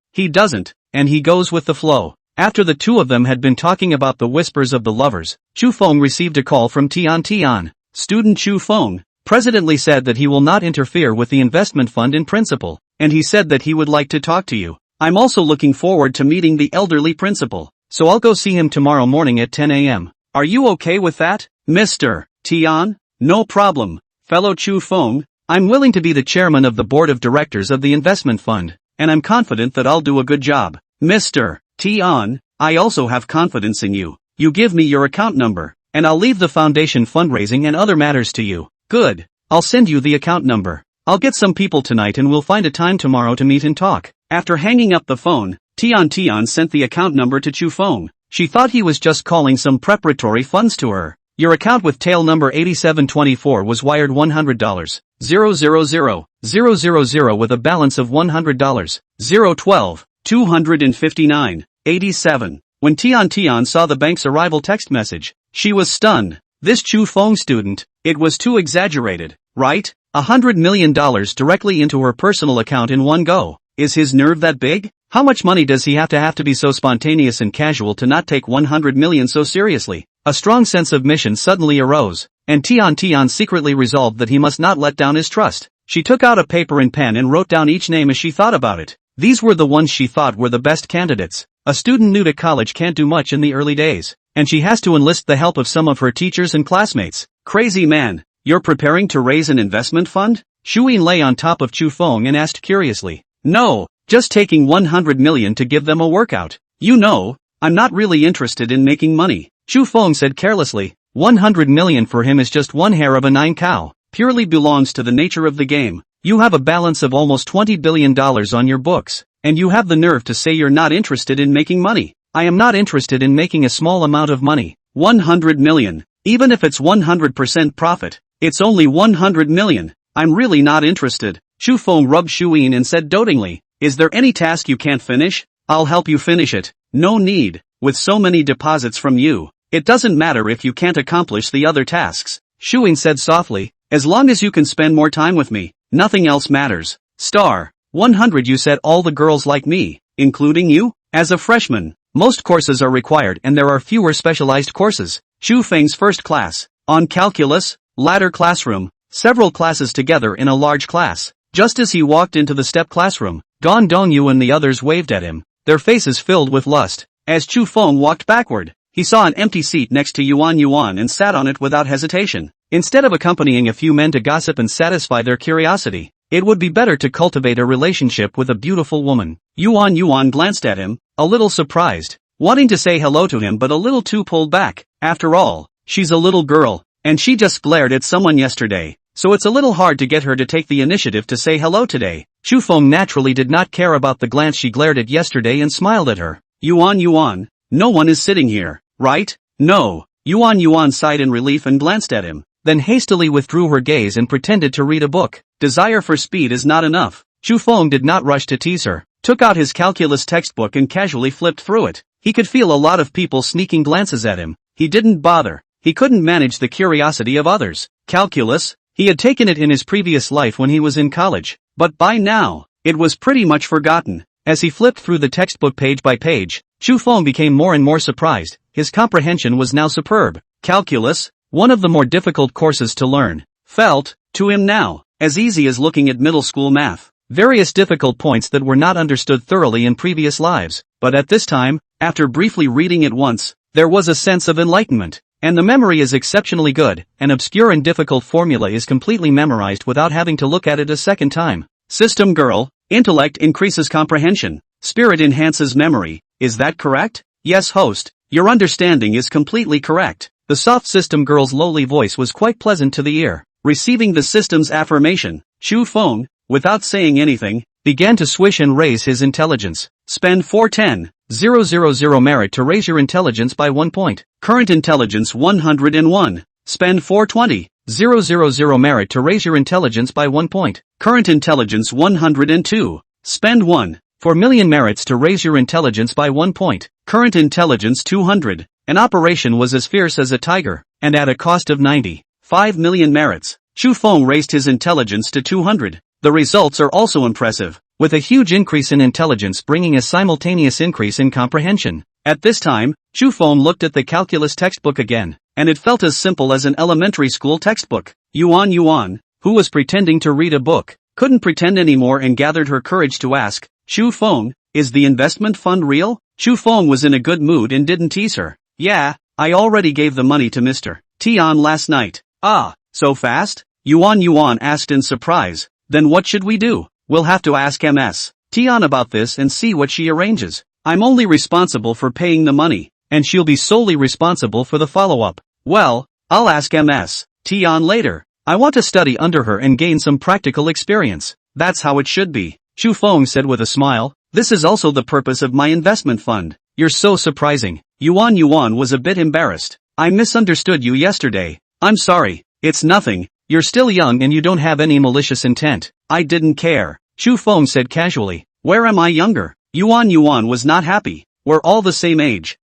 and he goes with the flow. After the two of them had been talking about the whispers of the lovers, Xu Feng received a call from Tian Tian. "Student Xu Feng, President Lee said that he will not interfere with the investment fund in principle, and he said that he would like to talk to you. I'm also looking forward to meeting the elderly principal, so I'll go see him tomorrow morning at 10 a.m. Are you okay with that, Mr. Tian? No problem, fellow Chu Feng. I'm willing to be the chairman of the board of directors of the investment fund, and I'm confident that I'll do a good job. Mr. Tian, I also have confidence in you. You give me your account number, and I'll leave the foundation fundraising and other matters to you. Good. I'll send you the account number. I'll get some people tonight and we'll find a time tomorrow to meet and talk. After hanging up the phone, Tian sent the account number to Chu Feng. She thought he was just calling some preparatory funds to her. Your account with tail number 8724 was wired $100. 000 with a balance of $100. 012 259 87. When Tian saw the bank's arrival text message, she was stunned. This Chu Feng student, it was too exaggerated, right? $100 million directly into her personal account in one go. Is his nerve that big? How much money does he have to be so spontaneous and casual to not take 100 million so seriously? A strong sense of mission suddenly arose, and Tian secretly resolved that he must not let down his trust. She took out a paper and pen and wrote down each name as she thought about it. These were the ones she thought were the best candidates. A student new to college can't do much in the early days, and she has to enlist the help of some of her teachers and classmates. Crazy man, you're preparing to raise an investment fund? Shuyin lay on top of Chu Feng and asked curiously. No, just taking 100 million to give them a workout. You know, I'm not really interested in making money. Chu Feng said carelessly. 100 million for him is just one hair of a nine cow. Purely belongs to the nature of the game. You have a balance of almost $20 billion on your books, and you have the nerve to say you're not interested in making money. I am not interested in making a small amount of money. 100 million. Even if it's 100% profit, it's only 100 million. I'm really not interested. Chu Feng rubbed Shuyin and said dotingly, is there any task you can't finish? I'll help you finish it. No need. With so many deposits from you, it doesn't matter if you can't accomplish the other tasks. Shuyin said softly, as long as you can spend more time with me, nothing else matters. Star 100. You said all the girls like me, including you? As a freshman, most courses are required and there are fewer specialized courses. Chu Feng's first class, on calculus, ladder classroom, several classes together in a large class. Just as he walked into the step classroom, Don Dongyu and the others waved at him, their faces filled with lust. As Chu Feng walked backward, he saw an empty seat next to Yuan and sat on it without hesitation. Instead of accompanying a few men to gossip and satisfy their curiosity, it would be better to cultivate a relationship with a beautiful woman. Yuan glanced at him, a little surprised, wanting to say hello to him but a little too pulled back. After all, she's a little girl, and she just glared at someone yesterday, so it's a little hard to get her to take the initiative to say hello today. Chu Feng naturally did not care about the glance she glared at yesterday and smiled at her. Yuan, no one is sitting here, right? No. Yuan sighed in relief and glanced at him, then hastily withdrew her gaze and pretended to read a book. Desire for speed is not enough. Chu Feng did not rush to tease her, took out his calculus textbook and casually flipped through it. He could feel a lot of people sneaking glances at him. He didn't bother. He couldn't manage the curiosity of others. Calculus? He had taken it in his previous life when he was in college, but by now, it was pretty much forgotten. As he flipped through the textbook page by page, Chu Feng became more and more surprised. His comprehension was now superb. Calculus, one of the more difficult courses to learn, felt, to him now, as easy as looking at middle school math. Various difficult points that were not understood thoroughly in previous lives, but at this time, after briefly reading it once, there was a sense of enlightenment. And the memory is exceptionally good. An obscure and difficult formula is completely memorized without having to look at it a second time. System girl, intellect increases comprehension, spirit enhances memory. Is that correct? Yes, host, your understanding is completely correct. The soft system girl's lowly voice was quite pleasant to the ear. Receiving the system's affirmation, Chu Feng, without saying anything, began to swish and raise his intelligence. Spend 410,000 merit to raise your intelligence by 1 point. Current intelligence 101. Spend 420,000 merit to raise your intelligence by 1 point. Current intelligence 102. Spend 1 million merits to raise your intelligence by 1 point. Current intelligence 200. An operation was as fierce as a tiger, and at a cost of 95 million merits. Chu Feng raised his intelligence to 200. The results are also impressive, with a huge increase in intelligence bringing a simultaneous increase in comprehension. At this time, Chu Feng looked at the calculus textbook again, and it felt as simple as an elementary school textbook. Yuan, who was pretending to read a book, couldn't pretend anymore and gathered her courage to ask, Chu Feng, is the investment fund real? Chu Feng was in a good mood and didn't tease her. Yeah, I already gave the money to Mr. Tian last night. Ah, so fast? Yuan asked in surprise. Then what should we do? We'll have to ask Ms. Tian about this and see what she arranges. I'm only responsible for paying the money, and she'll be solely responsible for the follow-up. Well, I'll ask Ms. Tian later. I want to study under her and gain some practical experience. That's how it should be, Chu Feng said with a smile. This is also the purpose of my investment fund. You're so surprising. Yuan was a bit embarrassed. I misunderstood you yesterday. I'm sorry. It's nothing. You're still young and you don't have any malicious intent. I didn't care, Chu Feng said casually. Where am I younger? Yuan was not happy. We're all the same age.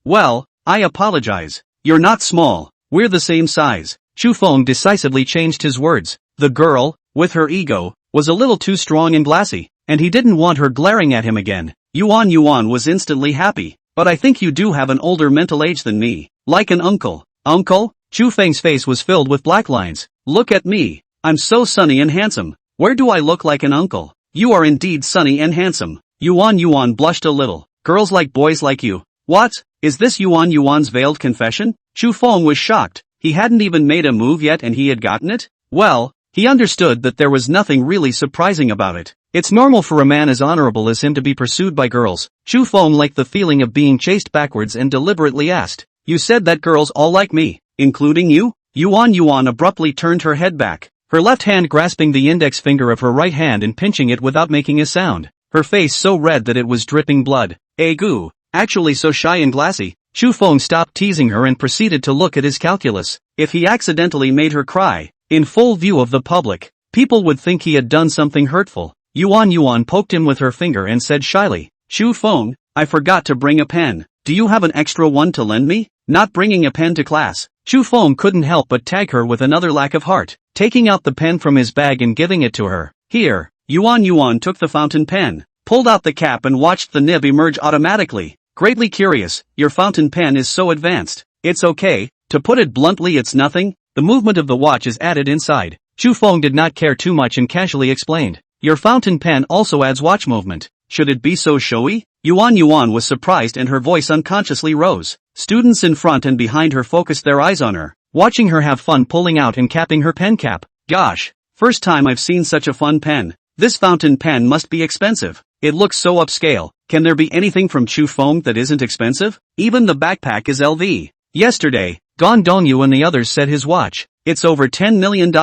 Well, I apologize. You're not small. We're the same size. Chu Feng decisively changed his words. The girl, with her ego, was a little too strong and glassy, and he didn't want her glaring at him again. Yuan was instantly happy. But I think you do have an older mental age than me. Like an uncle. Uncle? Chu Feng's face was filled with black lines. Look at me. I'm so sunny and handsome. Where do I look like an uncle? You are indeed sunny and handsome. Yuan blushed a little. Girls like boys like you. What? Is this Yuan's veiled confession? Chu Feng was shocked. He hadn't even made a move yet and he had gotten it? Well, he understood that there was nothing really surprising about it. It's normal for a man as honorable as him to be pursued by girls. Chu Feng liked the feeling of being chased backwards and deliberately asked, You said that girls all like me, including you? Yuan abruptly turned her head back, her left hand grasping the index finger of her right hand and pinching it without making a sound, her face so red that it was dripping blood. Goo, actually so shy and glassy. Chu Feng stopped teasing her and proceeded to look at his calculus. If he accidentally made her cry, in full view of the public, people would think he had done something hurtful. Yuan poked him with her finger and said shyly, Chu Feng, I forgot to bring a pen. Do you have an extra one to lend me? Not bringing a pen to class. Chu Feng couldn't help but tag her with another lack of heart, taking out the pen from his bag and giving it to her. Here. Yuan took the fountain pen, pulled out the cap and watched the nib emerge automatically. Greatly curious, your fountain pen is so advanced. It's okay. To put it bluntly, it's nothing. The movement of the watch is added inside. Chu Feng did not care too much and casually explained. Your fountain pen also adds watch movement. Should it be so showy? Yuan was surprised and her voice unconsciously rose. Students in front and behind her focused their eyes on her, watching her have fun pulling out and capping her pen cap. Gosh, first time I've seen such a fun pen. This fountain pen must be expensive. It looks so upscale. Can there be anything from Chu Feng that isn't expensive? Even the backpack is LV. Yesterday, Gong Dongyu and the others said his watch. It's over $10 million.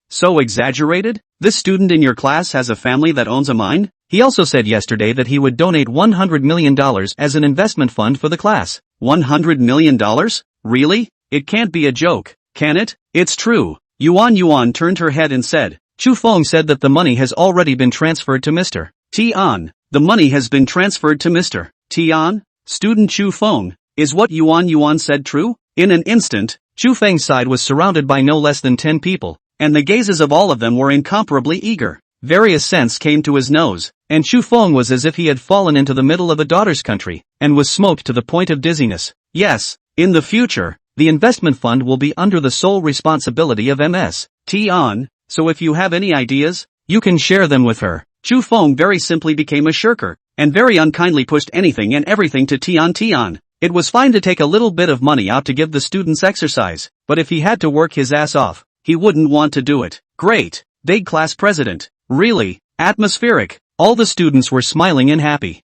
So exaggerated? This student in your class has a family that owns a mine? He also said yesterday that he would donate $100 million as an investment fund for the class. $100 million? Really? It can't be a joke, can it? It's true. Yuan turned her head and said, Chu Feng said that the money has already been transferred to Mr. Tian. The money has been transferred to Mr. Tian? Student Chu Feng. Is what Yuan said true? In an instant, Chu Feng's side was surrounded by no less than 10 people, and the gazes of all of them were incomparably eager. Various scents came to his nose, and Chu Feng was as if he had fallen into the middle of a daughter's country, and was smoked to the point of dizziness. Yes, in the future, the investment fund will be under the sole responsibility of Ms. Tian, so if you have any ideas, you can share them with her. Chu Feng very simply became a shirker, and very unkindly pushed anything and everything to Tian. It was fine to take a little bit of money out to give the students exercise, but if he had to work his ass off, he wouldn't want to do it. Great, big class president. Really, atmospheric. All the students were smiling and happy.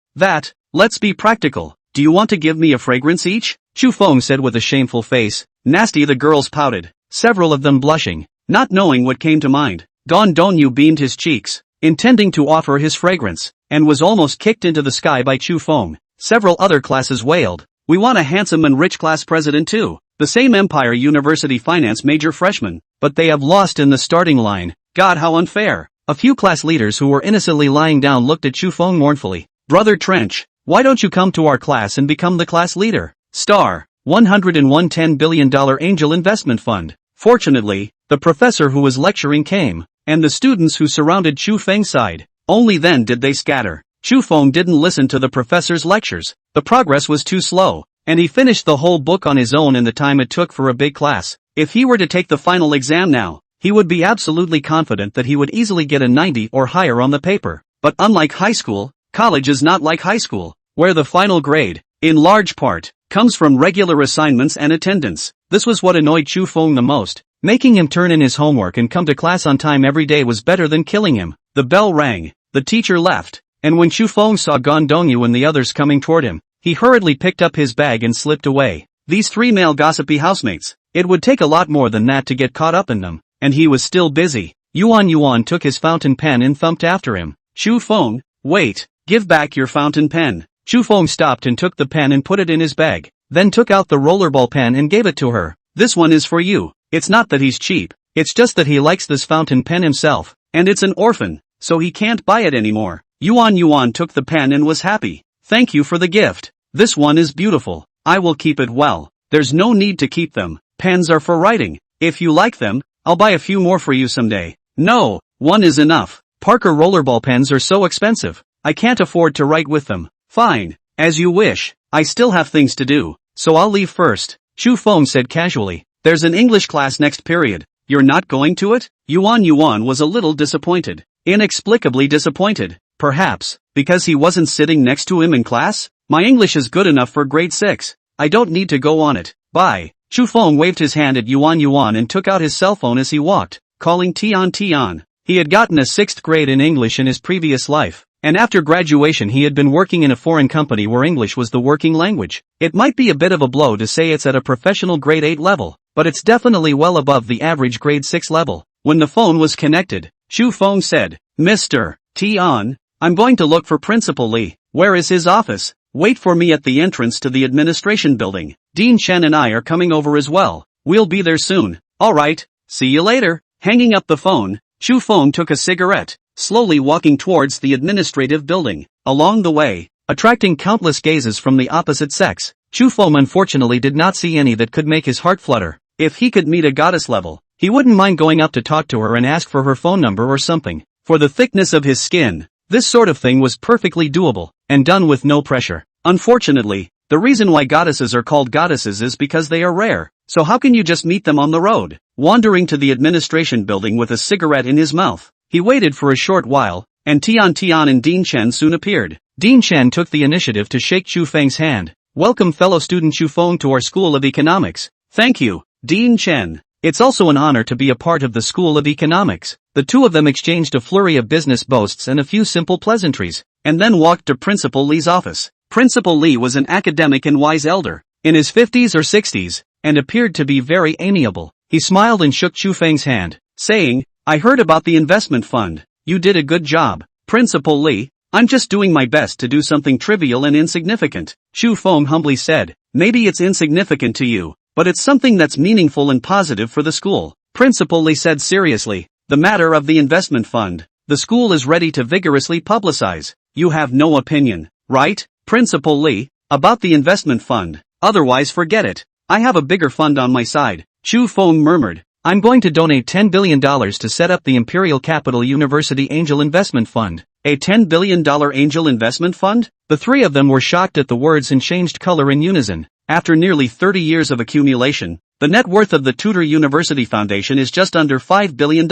Let's be practical. Do you want to give me a fragrance each? Chu Feng said with a shameful face. Nasty, the girls pouted, several of them blushing, not knowing what came to mind. Gong Dongyu beamed his cheeks, intending to offer his fragrance, and was almost kicked into the sky by Chu Feng. Several other classes wailed. We want a handsome and rich class president too. The same Empire University finance major freshman, but they have lost in the starting line. God, how unfair. A few class leaders who were innocently lying down looked at Chu Feng mournfully. Brother Trench, why don't you come to our class and become the class leader? Star, $110 billion angel investment fund. Fortunately, the professor who was lecturing came, and the students who surrounded Chu Feng's side. Only then did they scatter. Chu Feng didn't listen to the professor's lectures. The progress was too slow, and he finished the whole book on his own in the time it took for a big class. If he were to take the final exam now, he would be absolutely confident that he would easily get a 90 or higher on the paper. But unlike high school, college is not like high school, where the final grade, in large part, comes from regular assignments and attendance. This was what annoyed Chu Feng the most. Making him turn in his homework and come to class on time every day was better than killing him. The bell rang, the teacher left, and when Chu Feng saw Gan Dongyu and the others coming toward him, he hurriedly picked up his bag and slipped away. These three male gossipy housemates, it would take a lot more than that to get caught up in them, and he was still busy. Yuan took his fountain pen and thumped after him. Chu Feng, wait, give back your fountain pen. Chu Feng stopped and took the pen and put it in his bag, then took out the rollerball pen and gave it to her. This one is for you. It's not that he's cheap, it's just that he likes this fountain pen himself, and it's an orphan, so he can't buy it anymore. Yuan took the pen and was happy. Thank you for the gift. This one is beautiful. I will keep it well. There's no need to keep them. Pens are for writing. If you like them, I'll buy a few more for you someday. No, one is enough. Parker rollerball pens are so expensive. I can't afford to write with them. Fine, as you wish. I still have things to do, so I'll leave first. Chu Feng said casually. There's an English class next period. You're not going to it? Yuan was a little disappointed. Inexplicably disappointed. Perhaps, because he wasn't sitting next to him in class? My English is good enough for grade 6. I don't need to go on it. Bye. Chu Feng waved his hand at Yuan and took out his cell phone as he walked, calling Tian. He had gotten a 6th grade in English in his previous life, and after graduation he had been working in a foreign company where English was the working language. It might be a bit of a blow to say it's at a professional grade 8 level, but it's definitely well above the average grade 6 level. When the phone was connected, Chu Feng said, Mr. Tian, I'm going to look for Principal Li. Where is his office? Wait for me at the entrance to the administration building. Dean Chen and I are coming over as well. We'll be there soon. Alright, see you later. Hanging up the phone, Chu Feng took a cigarette, slowly walking towards the administrative building. Along the way, attracting countless gazes from the opposite sex, Chu Feng unfortunately did not see any that could make his heart flutter. If he could meet a goddess level, he wouldn't mind going up to talk to her and ask for her phone number or something. For the thickness of his skin, this sort of thing was perfectly doable, and done with no pressure. Unfortunately, the reason why goddesses are called goddesses is because they are rare, so how can you just meet them on the road? Wandering to the administration building with a cigarette in his mouth, he waited for a short while, and Tian and Dean Chen soon appeared. Dean Chen took the initiative to shake Chu Feng's hand. Welcome fellow student Chu Feng to our School of Economics. Thank you, Dean Chen. It's also an honor to be a part of the School of Economics. The two of them exchanged a flurry of business boasts and a few simple pleasantries, and then walked to Principal Li's office. Principal Li was an academic and wise elder, in his 50s or 60s, and appeared to be very amiable. He smiled and shook Chu Feng's hand, saying, I heard about the investment fund. You did a good job, Principal Li. I'm just doing my best to do something trivial and insignificant. Chu Feng humbly said, maybe it's insignificant to you, but it's something that's meaningful and positive for the school. Principal Li said seriously, the matter of the investment fund, the school is ready to vigorously publicize. You have no opinion, right, Principal Li, about the investment fund? Otherwise forget it. I have a bigger fund on my side. Chu Feng murmured, I'm going to donate $10 billion to set up the Imperial Capital University Angel Investment Fund. A $10 billion angel investment fund? The three of them were shocked at the words and changed color in unison. After nearly 30 years of accumulation, the net worth of the Tudor University Foundation is just under $5 billion.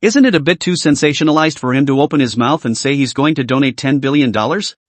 Isn't it a bit too sensationalized for him to open his mouth and say he's going to donate $10 billion?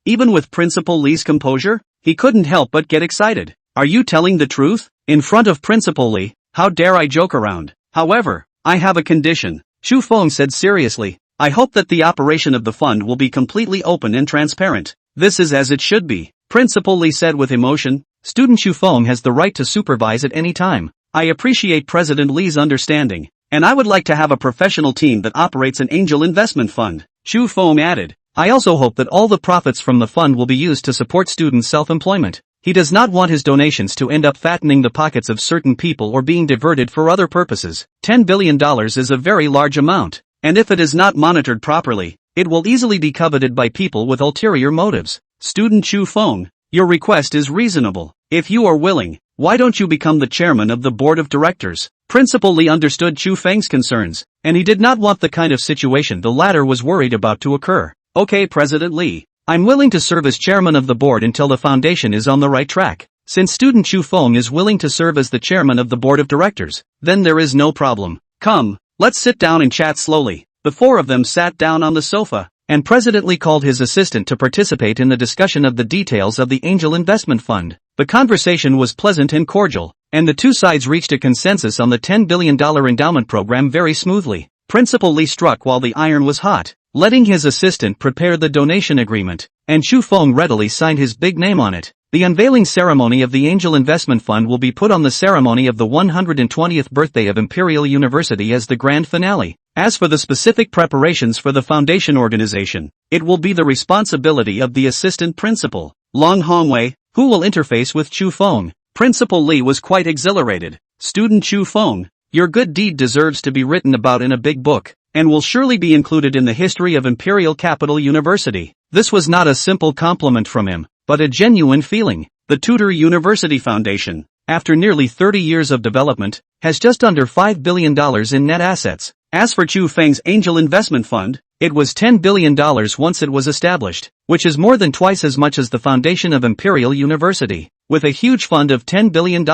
Even with Principal Li's composure, he couldn't help but get excited. Are you telling the truth? In front of Principal Li, how dare I joke around? However, I have a condition, Chu Feng said seriously. I hope that the operation of the fund will be completely open and transparent. This is as it should be, Principal Li said with emotion. Student Chu Feng has the right to supervise at any time. I appreciate President Li's understanding, and I would like to have a professional team that operates an angel investment fund. Chu Feng added, I also hope that all the profits from the fund will be used to support student self-employment. He does not want his donations to end up fattening the pockets of certain people or being diverted for other purposes. $10 billion is a very large amount, and if it is not monitored properly, it will easily be coveted by people with ulterior motives. Student Chu Feng, your request is reasonable. If you are willing, why don't you become the chairman of the board of directors? Principal Li understood Chu Feng's concerns, and he did not want the kind of situation the latter was worried about to occur. Okay, President Li, I'm willing to serve as chairman of the board until the foundation is on the right track. Since student Chu Feng is willing to serve as the chairman of the board of directors, then there is no problem. Come, Let's sit down and chat slowly. The four of them sat down on the sofa, and President Lee called his assistant to participate in the discussion of the details of the angel investment fund. The conversation was pleasant and cordial, and the two sides reached a consensus on the $10 billion endowment program very smoothly. Principal Lee struck while the iron was hot, letting his assistant prepare the donation agreement, and Chu Feng readily signed his big name on it. The unveiling ceremony of the Angel Investment Fund will be put on the ceremony of the 120th birthday of Imperial University as the grand finale. As for the specific preparations for the foundation organization, it will be the responsibility of the assistant principal, Long Hongwei, who will interface with Chu Feng. Principal Lee was quite exhilarated. Student Chu Feng, your good deed deserves to be written about in a big book, and will surely be included in the history of Imperial Capital University. This was not a simple compliment from him, but a genuine feeling. The Tudor University Foundation, after nearly 30 years of development, has just under $5 billion in net assets. As for Chu Feng's Angel Investment Fund, it was $10 billion once it was established, which is more than twice as much as the foundation of Imperial University. With a huge fund of $10 billion,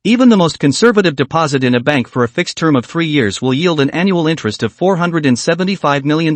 even the most conservative deposit in a bank for a fixed term of 3 years will yield an annual interest of $475 million.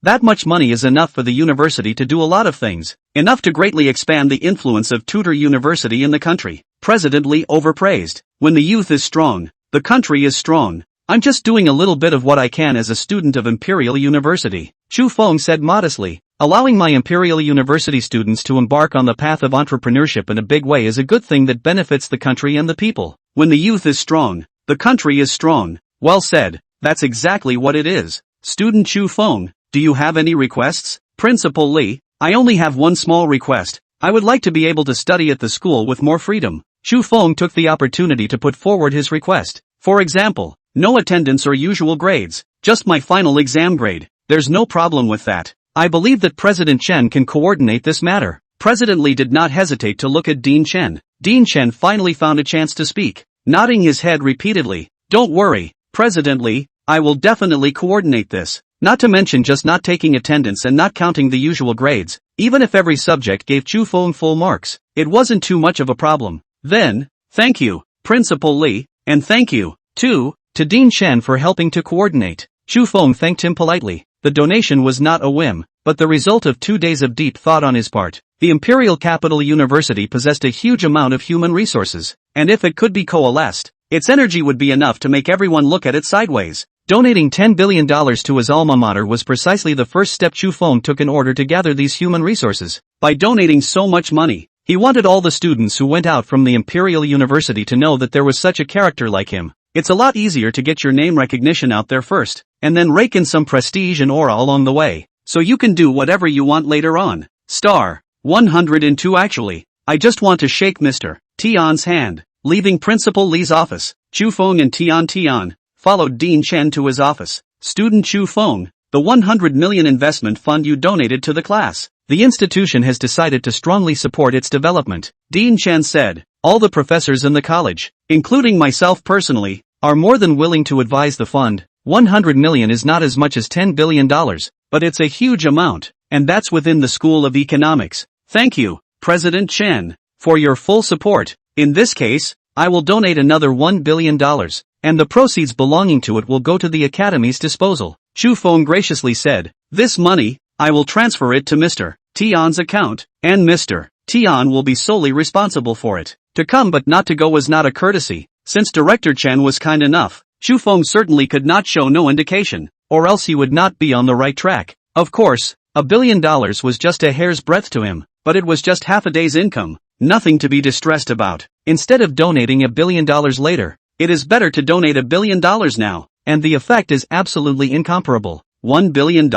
That much money is enough for the university to do a lot of things, enough to greatly expand the influence of Tudor University in the country. President Lee overpraised. When the youth is strong, the country is strong. I'm just doing a little bit of what I can as a student of Imperial University, Chu Feng said modestly. Allowing my Imperial University students to embark on the path of entrepreneurship in a big way is a good thing that benefits the country and the people. When the youth is strong, the country is strong. Well said, that's exactly what it is. Student Chu Feng, do you have any requests? Principal Lee, I only have one small request. I would like to be able to study at the school with more freedom. Chu Feng took the opportunity to put forward his request. For example, no attendance or usual grades, just my final exam grade. There's no problem with that. I believe that President Chen can coordinate this matter. President Lee did not hesitate to look at Dean Chen. Dean Chen finally found a chance to speak, nodding his head repeatedly. Don't worry, President Lee, I will definitely coordinate this. Not to mention just not taking attendance and not counting the usual grades. Even if every subject gave Chu Feng full marks, it wasn't too much of a problem. Then, thank you, Principal Lee, and thank you, too, to Dean Chen for helping to coordinate. Chu Feng thanked him politely. The donation was not a whim, but the result of 2 days of deep thought on his part. The Imperial Capital University possessed a huge amount of human resources, and if it could be coalesced, its energy would be enough to make everyone look at it sideways. Donating $10 billion to his alma mater was precisely the first step Chu Feng took in order to gather these human resources. By donating so much money, he wanted all the students who went out from the Imperial University to know that there was such a character like him. It's a lot easier to get your name recognition out there first, and then rake in some prestige and aura along the way, so you can do whatever you want later on. Star 102 Actually, I just want to shake Mr. Tian's hand. Leaving Principal Lee's office, Chu Feng and Tian followed Dean Chen to his office. Student Chu Feng, the 100 million investment fund you donated to the class. The institution has decided to strongly support its development, Dean Chen said. All the professors in the college, including myself personally, are more than willing to advise the fund. 100 million is not as much as $10 billion, but it's a huge amount, and that's within the School of Economics. Thank you, President Chen, for your full support. In this case, I will donate another $1 billion, and the proceeds belonging to it will go to the Academy's disposal. Chu Feng graciously said, this money, I will transfer it to Mr. Tian's account, and Mr. Tian will be solely responsible for it. To come but not to go was not a courtesy. Since Director Chen was kind enough, Chu Feng certainly could not show no indication, or else he would not be on the right track. Of course, $1 billion was just a hair's breadth to him, but it was just half a day's income, nothing to be distressed about. Instead of donating $1 billion later, it is better to donate $1 billion now, and the effect is absolutely incomparable. $1 billion?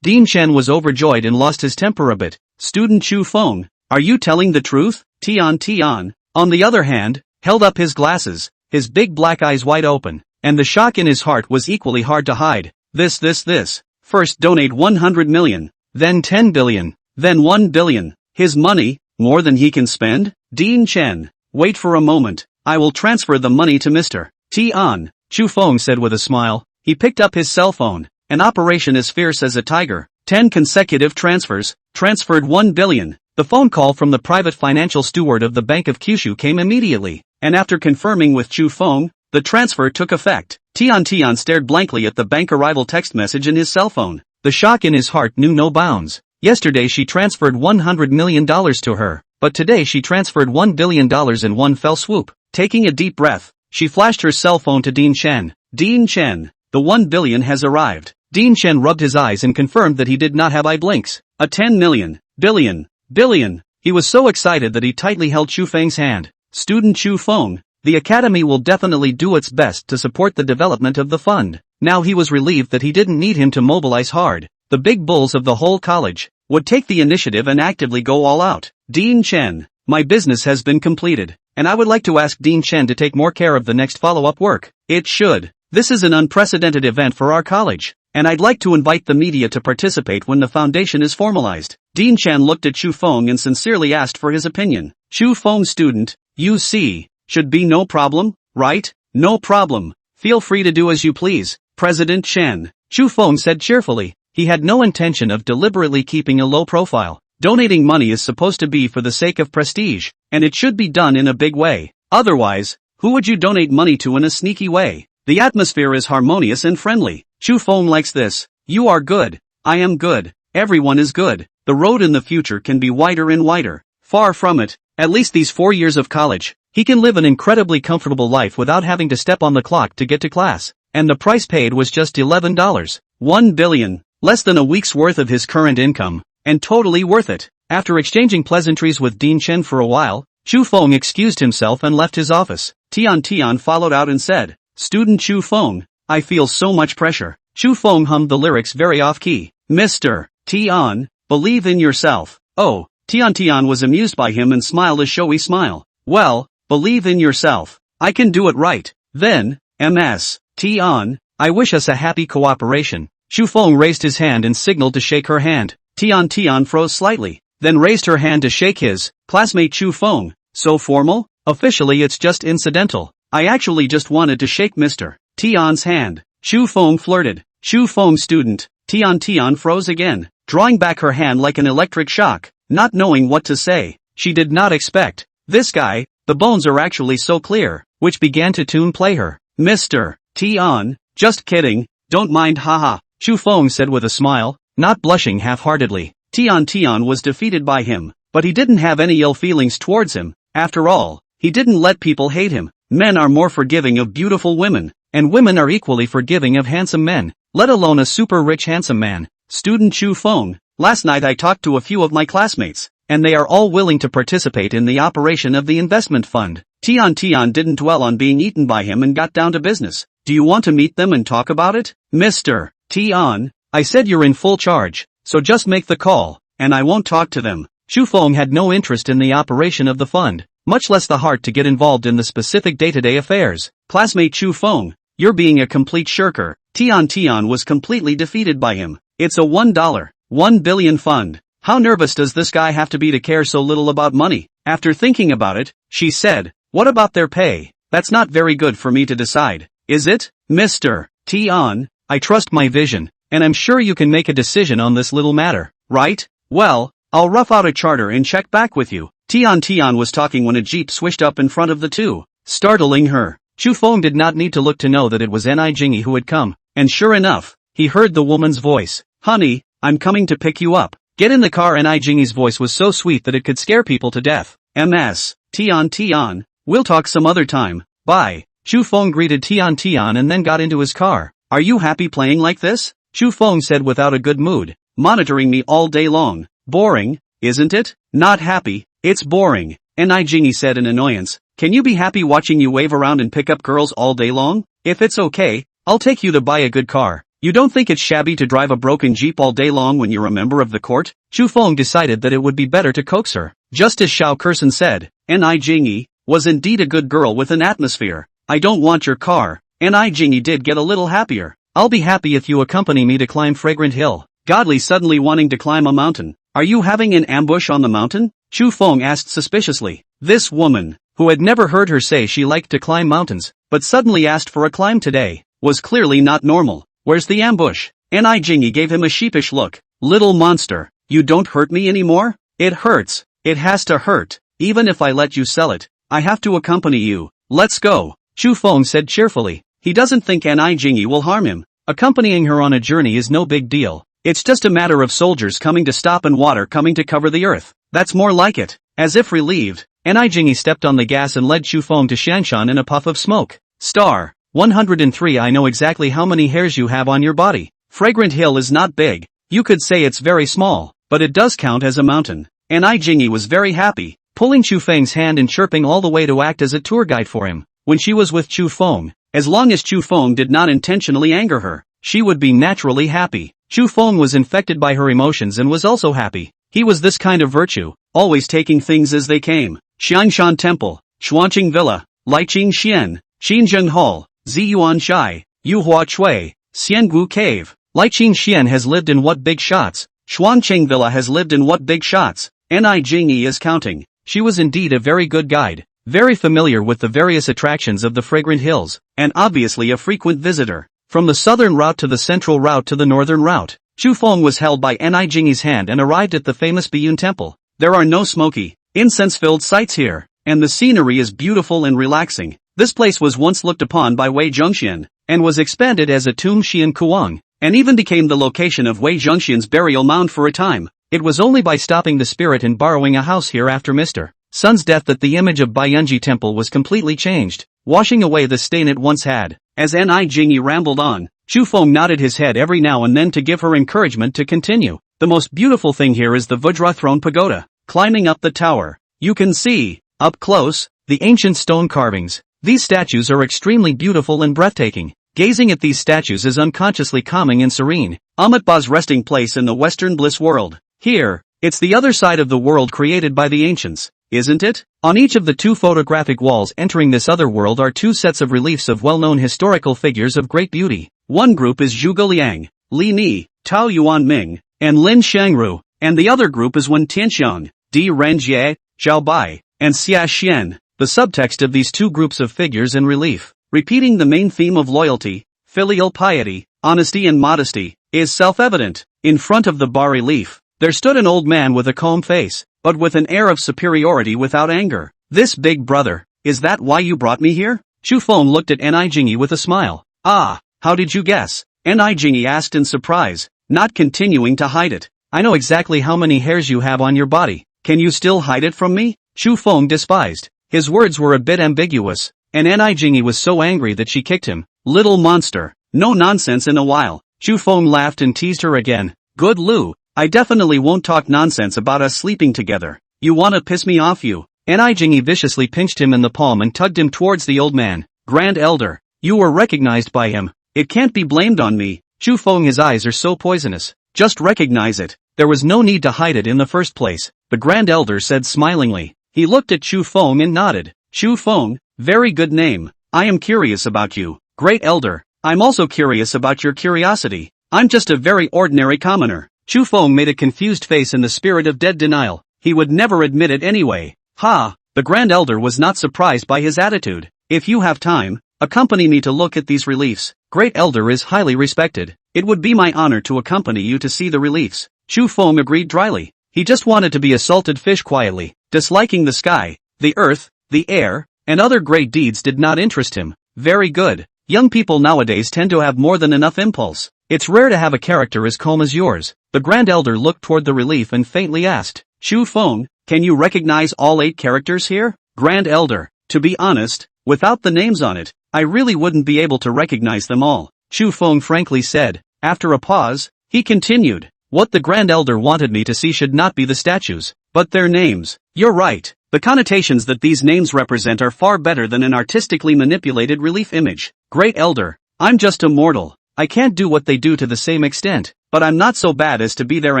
Dean Chen was overjoyed and lost his temper a bit. Student Chu Feng, are you telling the truth? Tian, on the other hand, held up his glasses, his big black eyes wide open, and the shock in his heart was equally hard to hide. This. First donate 100 million, then 10 billion, then 1 billion. His money, more than he can spend? Dean Chen, wait for a moment, I will transfer the money to Mr. Tian, Chu Feng said with a smile. He picked up his cell phone, an operation as fierce as a tiger. 10 consecutive transfers, transferred 1 billion. The phone call from the private financial steward of the Bank of Kyushu came immediately, and after confirming with Chu Feng, the transfer took effect. Tian stared blankly at the bank arrival text message in his cell phone. The shock in his heart knew no bounds. Yesterday she transferred $100 million to her, but today she transferred $1 billion in one fell swoop. Taking a deep breath, she flashed her cell phone to Dean Chen. Dean Chen, the $1 billion has arrived. Dean Chen rubbed his eyes and confirmed that he did not have eye blinks. A 10 million, billion. He was so excited that he tightly held Chu Feng's hand. Student Chu Feng, the academy will definitely do its best to support the development of the fund. Now he was relieved that he didn't need him to mobilize hard. The big bulls of the whole college would take the initiative and actively go all out. Dean Chen, my business has been completed, and I would like to ask Dean Chen to take more care of the next follow-up work. It should. This is an unprecedented event for our college, and I'd like to invite the media to participate when the foundation is formalized. Dean Chen looked at Chu Feng and sincerely asked for his opinion. Chu Feng student, you see, should be no problem, right? No problem. Feel free to do as you please, President Chen. Chu Feng said cheerfully. He had no intention of deliberately keeping a low profile. Donating money is supposed to be for the sake of prestige, and it should be done in a big way. Otherwise, who would you donate money to in a sneaky way? The atmosphere is harmonious and friendly. Chu Feng likes this. You are good. I am good. Everyone is good. The road in the future can be wider and wider. Far from it. At least these 4 years of college, he can live an incredibly comfortable life without having to step on the clock to get to class. And the price paid was just $11. $1 billion. Less than a week's worth of his current income. And totally worth it. After exchanging pleasantries with Dean Chen for a while, Chu Feng excused himself and left his office. Tian followed out and said, Student Chu Feng, I feel so much pressure. Chu Feng hummed the lyrics very off-key. Mr. Tian, believe in yourself. Oh, Tian was amused by him and smiled a showy smile. Well, believe in yourself. I can do it right. Then, Ms. Tian, I wish us a happy cooperation. Chu Feng raised his hand and signaled to shake her hand. Tian froze slightly, then raised her hand to shake his. Classmate Chu Feng, so formal? Officially it's just incidental. I actually just wanted to shake Mr. Tian's hand. Chu Feng flirted. Chu Feng student. Tian froze again, drawing back her hand like an electric shock, not knowing what to say. She did not expect this guy. The bones are actually so clear, which began to play her. Mr. Tian, just kidding, don't mind haha, Chu Feng said with a smile, not blushing half-heartedly. Tian was defeated by him, but he didn't have any ill feelings towards him. After all, he didn't let people hate him. Men are more forgiving of beautiful women, and women are equally forgiving of handsome men, let alone a super rich handsome man. Student Chu Feng, last night I talked to a few of my classmates, and they are all willing to participate in the operation of the investment fund. Tian didn't dwell on being eaten by him and got down to business. Do you want to meet them and talk about it? Mr. Tian, I said you're in full charge, so just make the call, and I won't talk to them. Chu Feng had no interest in the operation of the fund, much less the heart to get involved in the specific day-to-day affairs. Classmate Chu Feng, you're being a complete shirker. Tian was completely defeated by him. It's a $1 billion fund. How nervous does this guy have to be to care so little about money? After thinking about it, she said, what about their pay? That's not very good for me to decide, is it? Mr. Tian, I trust my vision, and I'm sure you can make a decision on this little matter, right? Well, I'll rough out a charter and check back with you. Tian was talking when a jeep swished up in front of the two, startling her. Chu Feng did not need to look to know that it was Jingy who had come, and sure enough, he heard the woman's voice. Honey, I'm coming to pick you up. Get in the car. Jingy's voice was so sweet that it could scare people to death. Ms. Tian, we'll talk some other time, bye. Chu Feng greeted Tian and then got into his car. Are you happy playing like this? Chu Feng said without a good mood. Monitoring me all day long. Boring, isn't it? Not happy, it's boring. Jingy said in annoyance. Can you be happy watching you wave around and pick up girls all day long? If it's okay, I'll take you to buy a good car. You don't think it's shabby to drive a broken Jeep all day long when you're a member of the court? Chu Feng decided that it would be better to coax her. Just as Shao Kersen said, Jingy was indeed a good girl with an atmosphere. I don't want your car. Jingy did get a little happier. I'll be happy if you accompany me to climb Fragrant Hill. Godly suddenly wanting to climb a mountain. Are you having an ambush on the mountain? Chu Feng asked suspiciously. This woman, who had never heard her say she liked to climb mountains, but suddenly asked for a climb today, was clearly not normal. Where's the ambush? Jingy gave him a sheepish look. Little monster, you don't hurt me anymore? It hurts. It has to hurt. Even if I let you sell it, I have to accompany you. Let's go. Chu Feng said cheerfully. He doesn't think Ni Jingyi will harm him. Accompanying her on a journey is no big deal. It's just a matter of soldiers coming to stop and water coming to cover the earth. That's more like it. As if relieved, Ni Jingyi stepped on the gas and led Chu Feng to Shanshan in a puff of smoke. Star 103. I know exactly how many hairs you have on your body. Fragrant Hill is not big. You could say it's very small, but it does count as a mountain. Ni Jingyi was very happy, pulling Chu Feng's hand and chirping all the way to act as a tour guide for him. When she was with Chu Feng, as long as Chu Feng did not intentionally anger her, she would be naturally happy. Chu Feng was infected by her emotions and was also happy. He was this kind of virtue, always taking things as they came. Xiangshan Temple, Xuanqing Villa, Liqing Xian, Xinzheng Hall, Ziyuan Shai, Yuhua Chui, Xiangu Cave. Liqing Xian has lived in what big shots? Xuanqing Villa has lived in what big shots? Ni Jingyi is counting. She was indeed a very good guide, very familiar with the various attractions of the Fragrant Hills, and obviously a frequent visitor. From the southern route to the central route to the northern route, Chu Feng was held by Ni Jingyi's hand and arrived at the famous Biyun Temple. There are no smoky, incense-filled sights here, and the scenery is beautiful and relaxing. This place was once looked upon by Wei Zhongxian, and was expanded as a tomb Xian Kuang, and even became the location of Wei Zhongxian's burial mound for a time. It was only by stopping the spirit and borrowing a house here after Mr. Sun's death that the image of Baiyunji Temple was completely changed, washing away the stain it once had. As Ni Jingyi rambled on, Chu Feng nodded his head every now and then to give her encouragement to continue. The most beautiful thing here is the Vajra Throne Pagoda. Climbing up the tower, you can see, up close, the ancient stone carvings. These statues are extremely beautiful and breathtaking. Gazing at these statues is unconsciously calming and serene. Amitabha's resting place in the Western Bliss world. Here, it's the other side of the world created by the ancients, isn't it? On each of the two photographic walls entering this other world are two sets of reliefs of well-known historical figures of great beauty. One group is Zhuge Liang, Li Ni, Tao Yuan Ming, and Lin Shangru, and the other group is Wen Tianxiang, Di Renjie, Zhao Bai, and Xia Xian. The subtext of these two groups of figures in relief, repeating the main theme of loyalty, filial piety, honesty and modesty, is self-evident. In front of the bas-relief, there stood an old man with a calm face, but with an air of superiority without anger. This big brother, is that why you brought me here? Chu Feng looked at Ni Jingyi with a smile. Ah, how did you guess? Ni Jingyi asked in surprise, not continuing to hide it. I know exactly how many hairs you have on your body. Can you still hide it from me? Chu Feng despised. His words were a bit ambiguous, and Ni Jingyi was so angry that she kicked him. Little monster, no nonsense in a while. Chu Feng laughed and teased her again. Good Lu, I definitely won't talk nonsense about us sleeping together. You wanna piss me off you? Ni Jingyi viciously pinched him in the palm and tugged him towards the old man. Grand Elder, you were recognized by him. It can't be blamed on me. Chu Feng, his eyes are so poisonous. Just recognize it. There was no need to hide it in the first place, the Grand Elder said smilingly. He looked at Chu Feng and nodded. Chu Feng, very good name. I am curious about you, Great Elder. I'm also curious about your curiosity. I'm just a very ordinary commoner. Chu Feng made a confused face in the spirit of dead denial. He would never admit it anyway. Ha! The Grand Elder was not surprised by his attitude. If you have time, accompany me to look at these reliefs. Great Elder is highly respected. It would be my honor to accompany you to see the reliefs. Chu Feng agreed dryly. He just wanted to be a salted fish quietly, disliking the sky, the earth, the air, and other great deeds did not interest him. Very good. Young people nowadays tend to have more than enough impulse. It's rare to have a character as calm as yours. The Grand Elder looked toward the relief and faintly asked, Chu Feng, can you recognize all 8 characters here? Grand Elder, to be honest, without the names on it, I really wouldn't be able to recognize them all, Chu Feng frankly said. After a pause, he continued, what the Grand Elder wanted me to see should not be the statues, but their names. You're right. The connotations that these names represent are far better than an artistically manipulated relief image. Great Elder, I'm just a mortal. I can't do what they do to the same extent, but I'm not so bad as to be their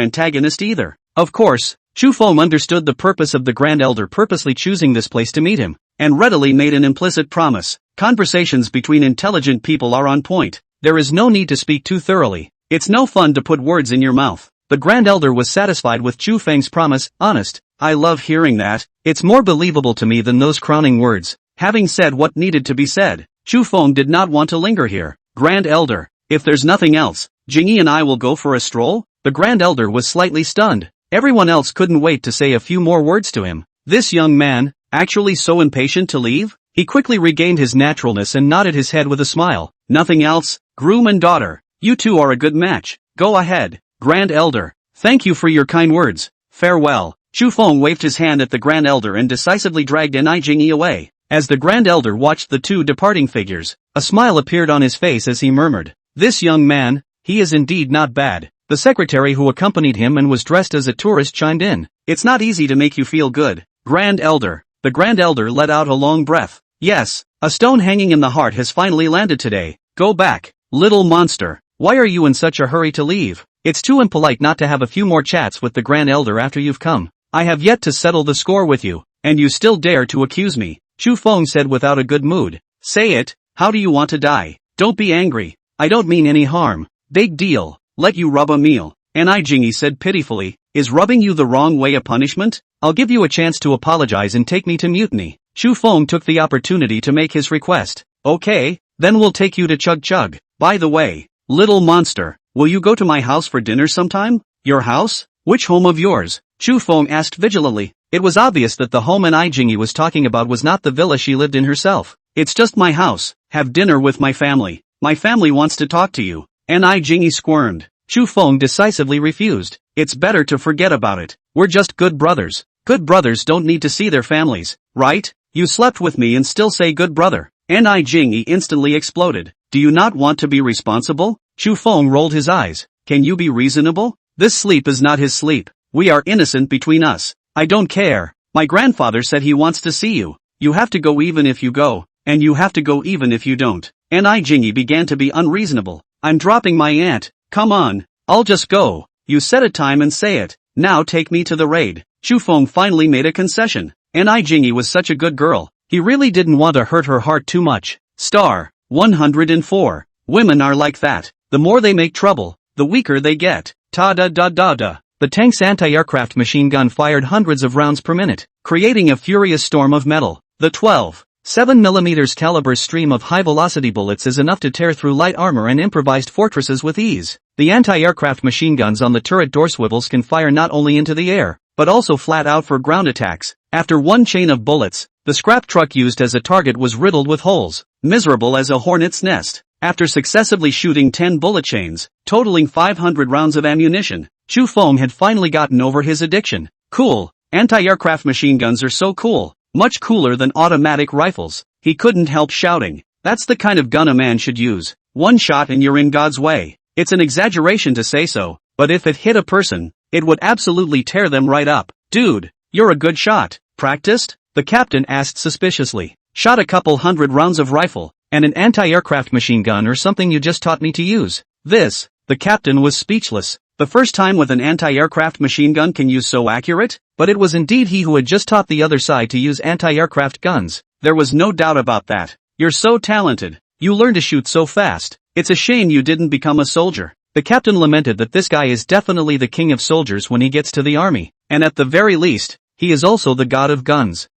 antagonist either. Of course, Chu Feng understood the purpose of the Grand Elder purposely choosing this place to meet him, and readily made an implicit promise. Conversations between intelligent people are on point. There is no need to speak too thoroughly. It's no fun to put words in your mouth. The Grand Elder was satisfied with Chu Feng's promise. Honest, I love hearing that. It's more believable to me than those crowning words. Having said what needed to be said, Chu Feng did not want to linger here. Grand Elder, if there's nothing else, Jingyi and I will go for a stroll? The Grand Elder was slightly stunned. Everyone else couldn't wait to say a few more words to him. This young man, actually so impatient to leave? He quickly regained his naturalness and nodded his head with a smile. Nothing else? Groom and daughter. You two are a good match. Go ahead, Grand Elder. Thank you for your kind words. Farewell. Chu Feng waved his hand at the Grand Elder and decisively dragged Ni Jingyi away. As the Grand Elder watched the two departing figures, a smile appeared on his face as he murmured, "This young man, he is indeed not bad." The secretary who accompanied him and was dressed as a tourist chimed in, "It's not easy to make you feel good, Grand Elder." The Grand Elder let out a long breath. "Yes, a stone hanging in the heart has finally landed today. Go back, little monster. Why are you in such a hurry to leave? It's too impolite not to have a few more chats with the Grand Elder after you've come. I have yet to settle the score with you, and you still dare to accuse me," Chu Feng said without a good mood. "Say it, how do you want to die? Don't be angry. I don't mean any harm. Big deal. Let you rub a meal." Ni Jingyi said pitifully, "Is rubbing you the wrong way a punishment? I'll give you a chance to apologize and take me to mutiny." Chu Feng took the opportunity to make his request. "Okay, then we'll take you to Chug Chug. By the way, little monster, will you go to my house for dinner sometime?" "Your house? Which home of yours?" Chu Feng asked vigilantly. It was obvious that the home Ni Jingyi was talking about was not the villa she lived in herself. "It's just my house. Have dinner with my family. My family wants to talk to you." Ni Jingyi squirmed. Chu Feng decisively refused. "It's better to forget about it. We're just good brothers. Good brothers don't need to see their families, right? You slept with me and still say good brother." Ni Jingyi instantly exploded. "Do you not want to be responsible?" Chu Feng rolled his eyes. "Can you be reasonable? This sleep is not his sleep. We are innocent between us. I don't care. My grandfather said he wants to see you. You have to go even if you go, and you have to go even if you don't." Ni Jingyi began to be unreasonable. "I'm dropping my aunt. Come on, I'll just go. You set a time and say it. Now take me to the raid." Chu Feng finally made a concession. Ni Jingyi was such a good girl. He really didn't want to hurt her heart too much. Star 104. Women are like that. The more they make trouble, the weaker they get. Ta-da-da-da-da. The tank's anti-aircraft machine gun fired hundreds of rounds per minute, creating a furious storm of metal. The 12.7mm caliber stream of high-velocity bullets is enough to tear through light armor and improvised fortresses with ease. The anti-aircraft machine guns on the turret door swivels can fire not only into the air, but also flat out for ground attacks. After one chain of bullets, the scrap truck used as a target was riddled with holes, miserable as a hornet's nest. After successively shooting 10 bullet chains, totaling 500 rounds of ammunition, Chu Feng had finally gotten over his addiction. Cool. Anti-aircraft machine guns are so cool. Much cooler than automatic rifles. He couldn't help shouting. That's the kind of gun a man should use. One shot and you're in God's way. It's an exaggeration to say so, but if it hit a person, it would absolutely tear them right up. "Dude, you're a good shot. Practiced?" the captain asked suspiciously. "Shot a couple hundred rounds of rifle, and an anti-aircraft machine gun or something you just taught me to use." The captain was speechless. The first time with an anti-aircraft machine gun can use so accurate? But it was indeed he who had just taught the other side to use anti-aircraft guns. There was no doubt about that. "You're so talented. You learn to shoot so fast. It's a shame you didn't become a soldier." The captain lamented that this guy is definitely the king of soldiers when he gets to the army, and at the very least, he is also the god of guns.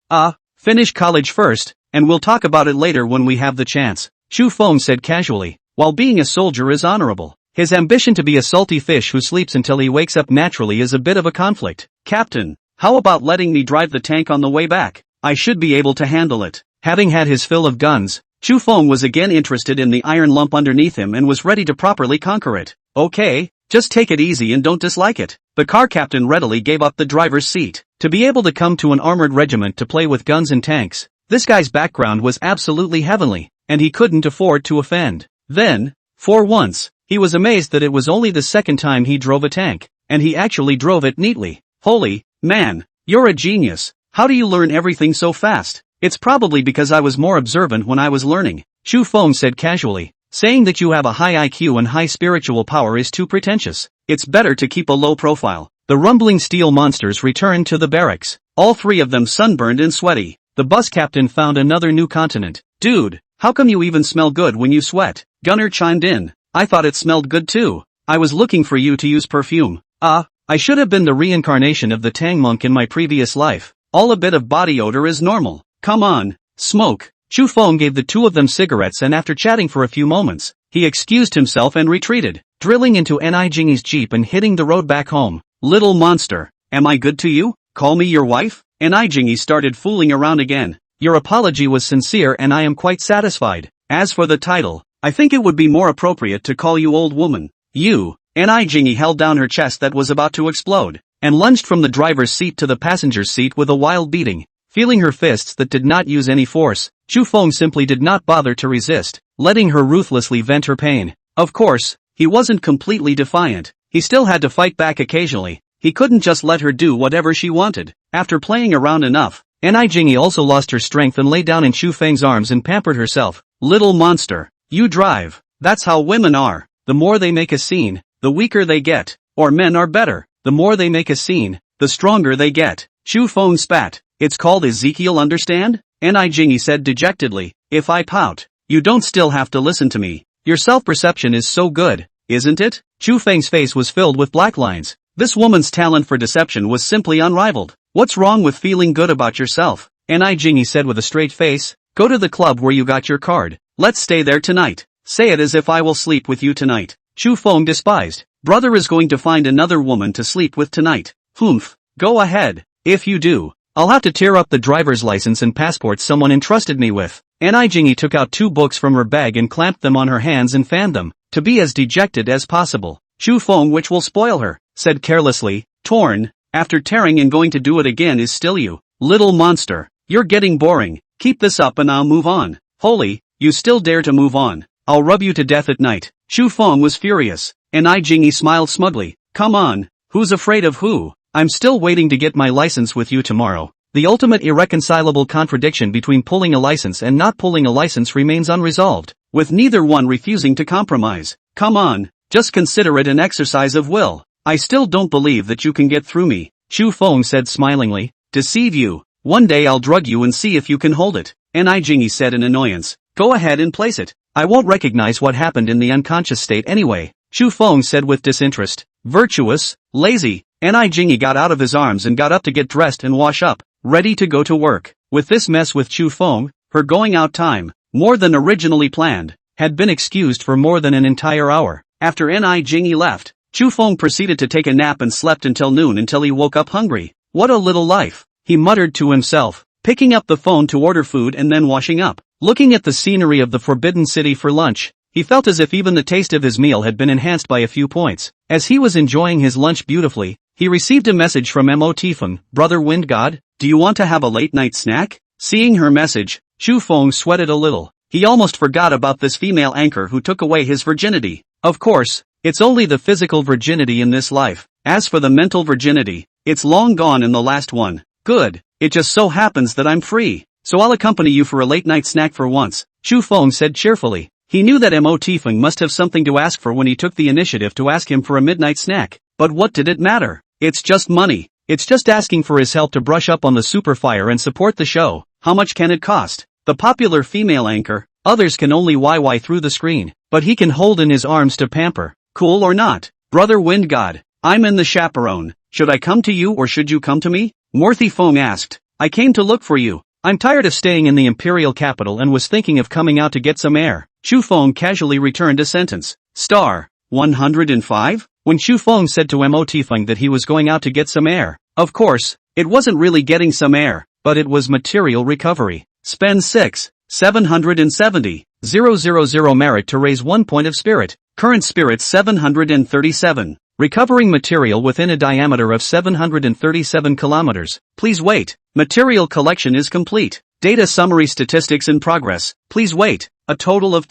Finish college first, and we'll talk about it later when we have the chance," Chu Feng said casually. While being a soldier is honorable, his ambition to be a salty fish who sleeps until he wakes up naturally is a bit of a conflict. "Captain, how about letting me drive the tank on the way back? I should be able to handle it." Having had his fill of guns, Chu Feng was again interested in the iron lump underneath him and was ready to properly conquer it. "Okay, just take it easy and don't dislike it." The car captain readily gave up the driver's seat. To be able to come to an armored regiment to play with guns and tanks, this guy's background was absolutely heavenly, and he couldn't afford to offend. Then, for once, he was amazed that it was only the second time he drove a tank, and he actually drove it neatly. "Holy, man, you're a genius. How do you learn everything so fast?" "It's probably because I was more observant when I was learning," Chu Feng said casually. "Saying that you have a high IQ and high spiritual power is too pretentious. It's better to keep a low profile." The rumbling steel monsters returned to the barracks, all three of them sunburned and sweaty. The bus captain found another new continent. "Dude, how come you even smell good when you sweat?" Gunner chimed in. "I thought it smelled good too. I was looking for you to use perfume." I should have been the reincarnation of the Tang monk in my previous life. All a bit of body odor is normal. Come on, smoke." Chu Feng gave the two of them cigarettes and after chatting for a few moments, he excused himself and retreated, drilling into Ni Jingyi's jeep and hitting the road back home. "Little monster, am I good to you? Call me your wife?" Ni Jingyi started fooling around again. Your apology was sincere and I am quite satisfied. As for the title, I think it would be more appropriate to call you old woman. You, Jingy held down her chest that was about to explode, and lunged from the driver's seat to the passenger's seat with a wild beating. Feeling her fists that did not use any force, Chu Feng simply did not bother to resist, letting her ruthlessly vent her pain. Of course, he wasn't completely defiant. He still had to fight back occasionally. He couldn't just let her do whatever she wanted. After playing around enough, Jingy also lost her strength and lay down in Chu Feng's arms and pampered herself. Little monster, you drive. That's how women are. The more they make a scene, the weaker they get. Or men are better. The more they make a scene, the stronger they get. Chu Feng spat. It's called Ezekiel, understand? Jingy said dejectedly. If I pout, you don't still have to listen to me. Your self-perception is so good, isn't it? Chu Feng's face was filled with black lines. This woman's talent for deception was simply unrivaled. What's wrong with feeling good about yourself? Jingy said with a straight face. Go to the club where you got your card. Let's stay there tonight. Say it as if I will sleep with you tonight. Chu Feng despised. Brother is going to find another woman to sleep with tonight. Humph. Go ahead. If you do, I'll have to tear up the driver's license and passport someone entrusted me with. Jingy took out 2 books from her bag and clamped them on her hands and fanned them, to be as dejected as possible. Chu Feng, which will spoil her, said carelessly. Torn, after tearing and going to do it again is still you. Little monster. You're getting boring. Keep this up and I'll move on. Holy, you still dare to move on. I'll rub you to death at night. Chu Feng was furious. Jingy smiled smugly. Come on, who's afraid of who? I'm still waiting to get my license with you tomorrow. The ultimate irreconcilable contradiction between pulling a license and not pulling a license remains unresolved, with neither one refusing to compromise. Come on, just consider it an exercise of will. I still don't believe that you can get through me, Chu Feng said smilingly. Deceive you. One day I'll drug you and see if you can hold it. Jingy said in annoyance. Go ahead and place it. I won't recognize what happened in the unconscious state anyway, Chu Feng said with disinterest. Virtuous, lazy. Jingy got out of his arms and got up to get dressed and wash up, ready to go to work. With this mess with Chu Feng, her going out time, more than originally planned, had been excused for more than an entire hour. After Jingy left, Chu Feng proceeded to take a nap and slept until noon until he woke up hungry. What a little life, he muttered to himself, picking up the phone to order food and then washing up. Looking at the scenery of the Forbidden City for lunch, he felt as if even the taste of his meal had been enhanced by a few points. As he was enjoying his lunch beautifully, he received a message from Mo Tifeng. Brother Wind God, do you want to have a late-night snack? Seeing her message, Chu Feng sweated a little. He almost forgot about this female anchor who took away his virginity. Of course, it's only the physical virginity in this life. As for the mental virginity, it's long gone in the last one. Good, it just so happens that I'm free, so I'll accompany you for a late-night snack for once, Chu Feng said cheerfully. He knew that Mo Tifeng must have something to ask for when he took the initiative to ask him for a midnight snack. But what did it matter? It's just money. It's just asking for his help to brush up on the Superfire and support the show. How much can it cost? The popular female anchor, others can only YY through the screen, but he can hold in his arms to pamper. Cool or not? Brother Wind God, I'm in the chaperone. Should I come to you or should you come to me? Morthy Feng asked. I came to look for you. I'm tired of staying in the imperial capital and was thinking of coming out to get some air. Chu Feng casually returned a sentence. Star 105? When Chu Feng said to Mo Tifeng that he was going out to get some air, of course, it wasn't really getting some air, but it was material recovery. Spend 770,000 merit to raise 1 point of spirit. Current spirit 737. Recovering material within a diameter of 737 kilometers. Please wait. Material collection is complete. Data summary statistics in progress. Please wait. A total of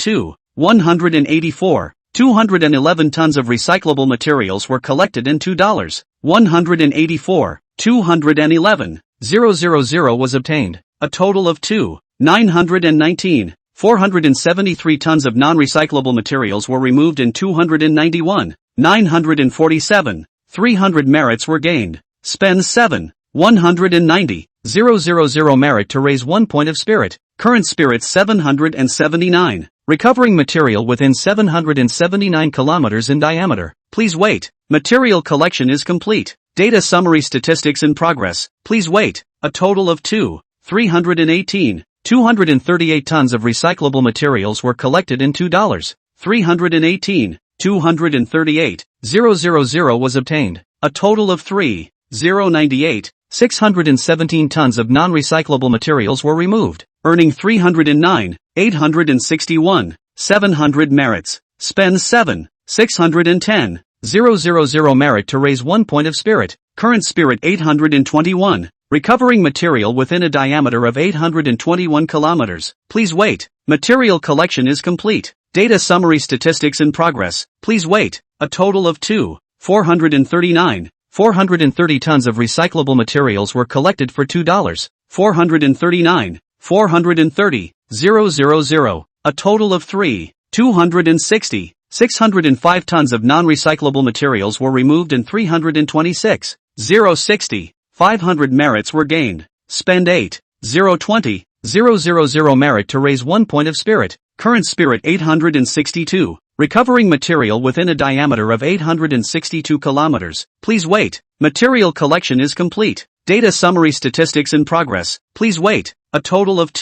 184. 211 tons of recyclable materials were collected in $2. 184. 211. 000 was obtained. A total of 919. 473 tons of non-recyclable materials were removed in 291. 947. 300 merits were gained. Spend 190. 000 merit to raise 1 point of spirit. Current spirit 779. Recovering material within 779 kilometers in diameter. Please wait. Material collection is complete. Data summary statistics in progress. Please wait. A total of 318. 238 tons of recyclable materials were collected in $2. 318. 238. 000 was obtained. A total of 098, 617 tons of non-recyclable materials were removed, earning 309, 861, 700 merits. Spend 7, 610, 000 merit to raise 1 point of spirit. Current spirit 821. Recovering material within a diameter of 821 kilometers. Please wait. Material collection is complete. Data summary statistics in progress. Please wait. A total of 439. 430 tons of recyclable materials were collected for $2. 439. 430. 000. A total of 260. 605 tons of non-recyclable materials were removed and 326. 060. 500 merits were gained. Spend 8. 020. 000 merit to raise 1 point of spirit. Current spirit 862. Recovering material within a diameter of 862 kilometers. Please wait. Material collection is complete. Data summary statistics in progress. Please wait. A total of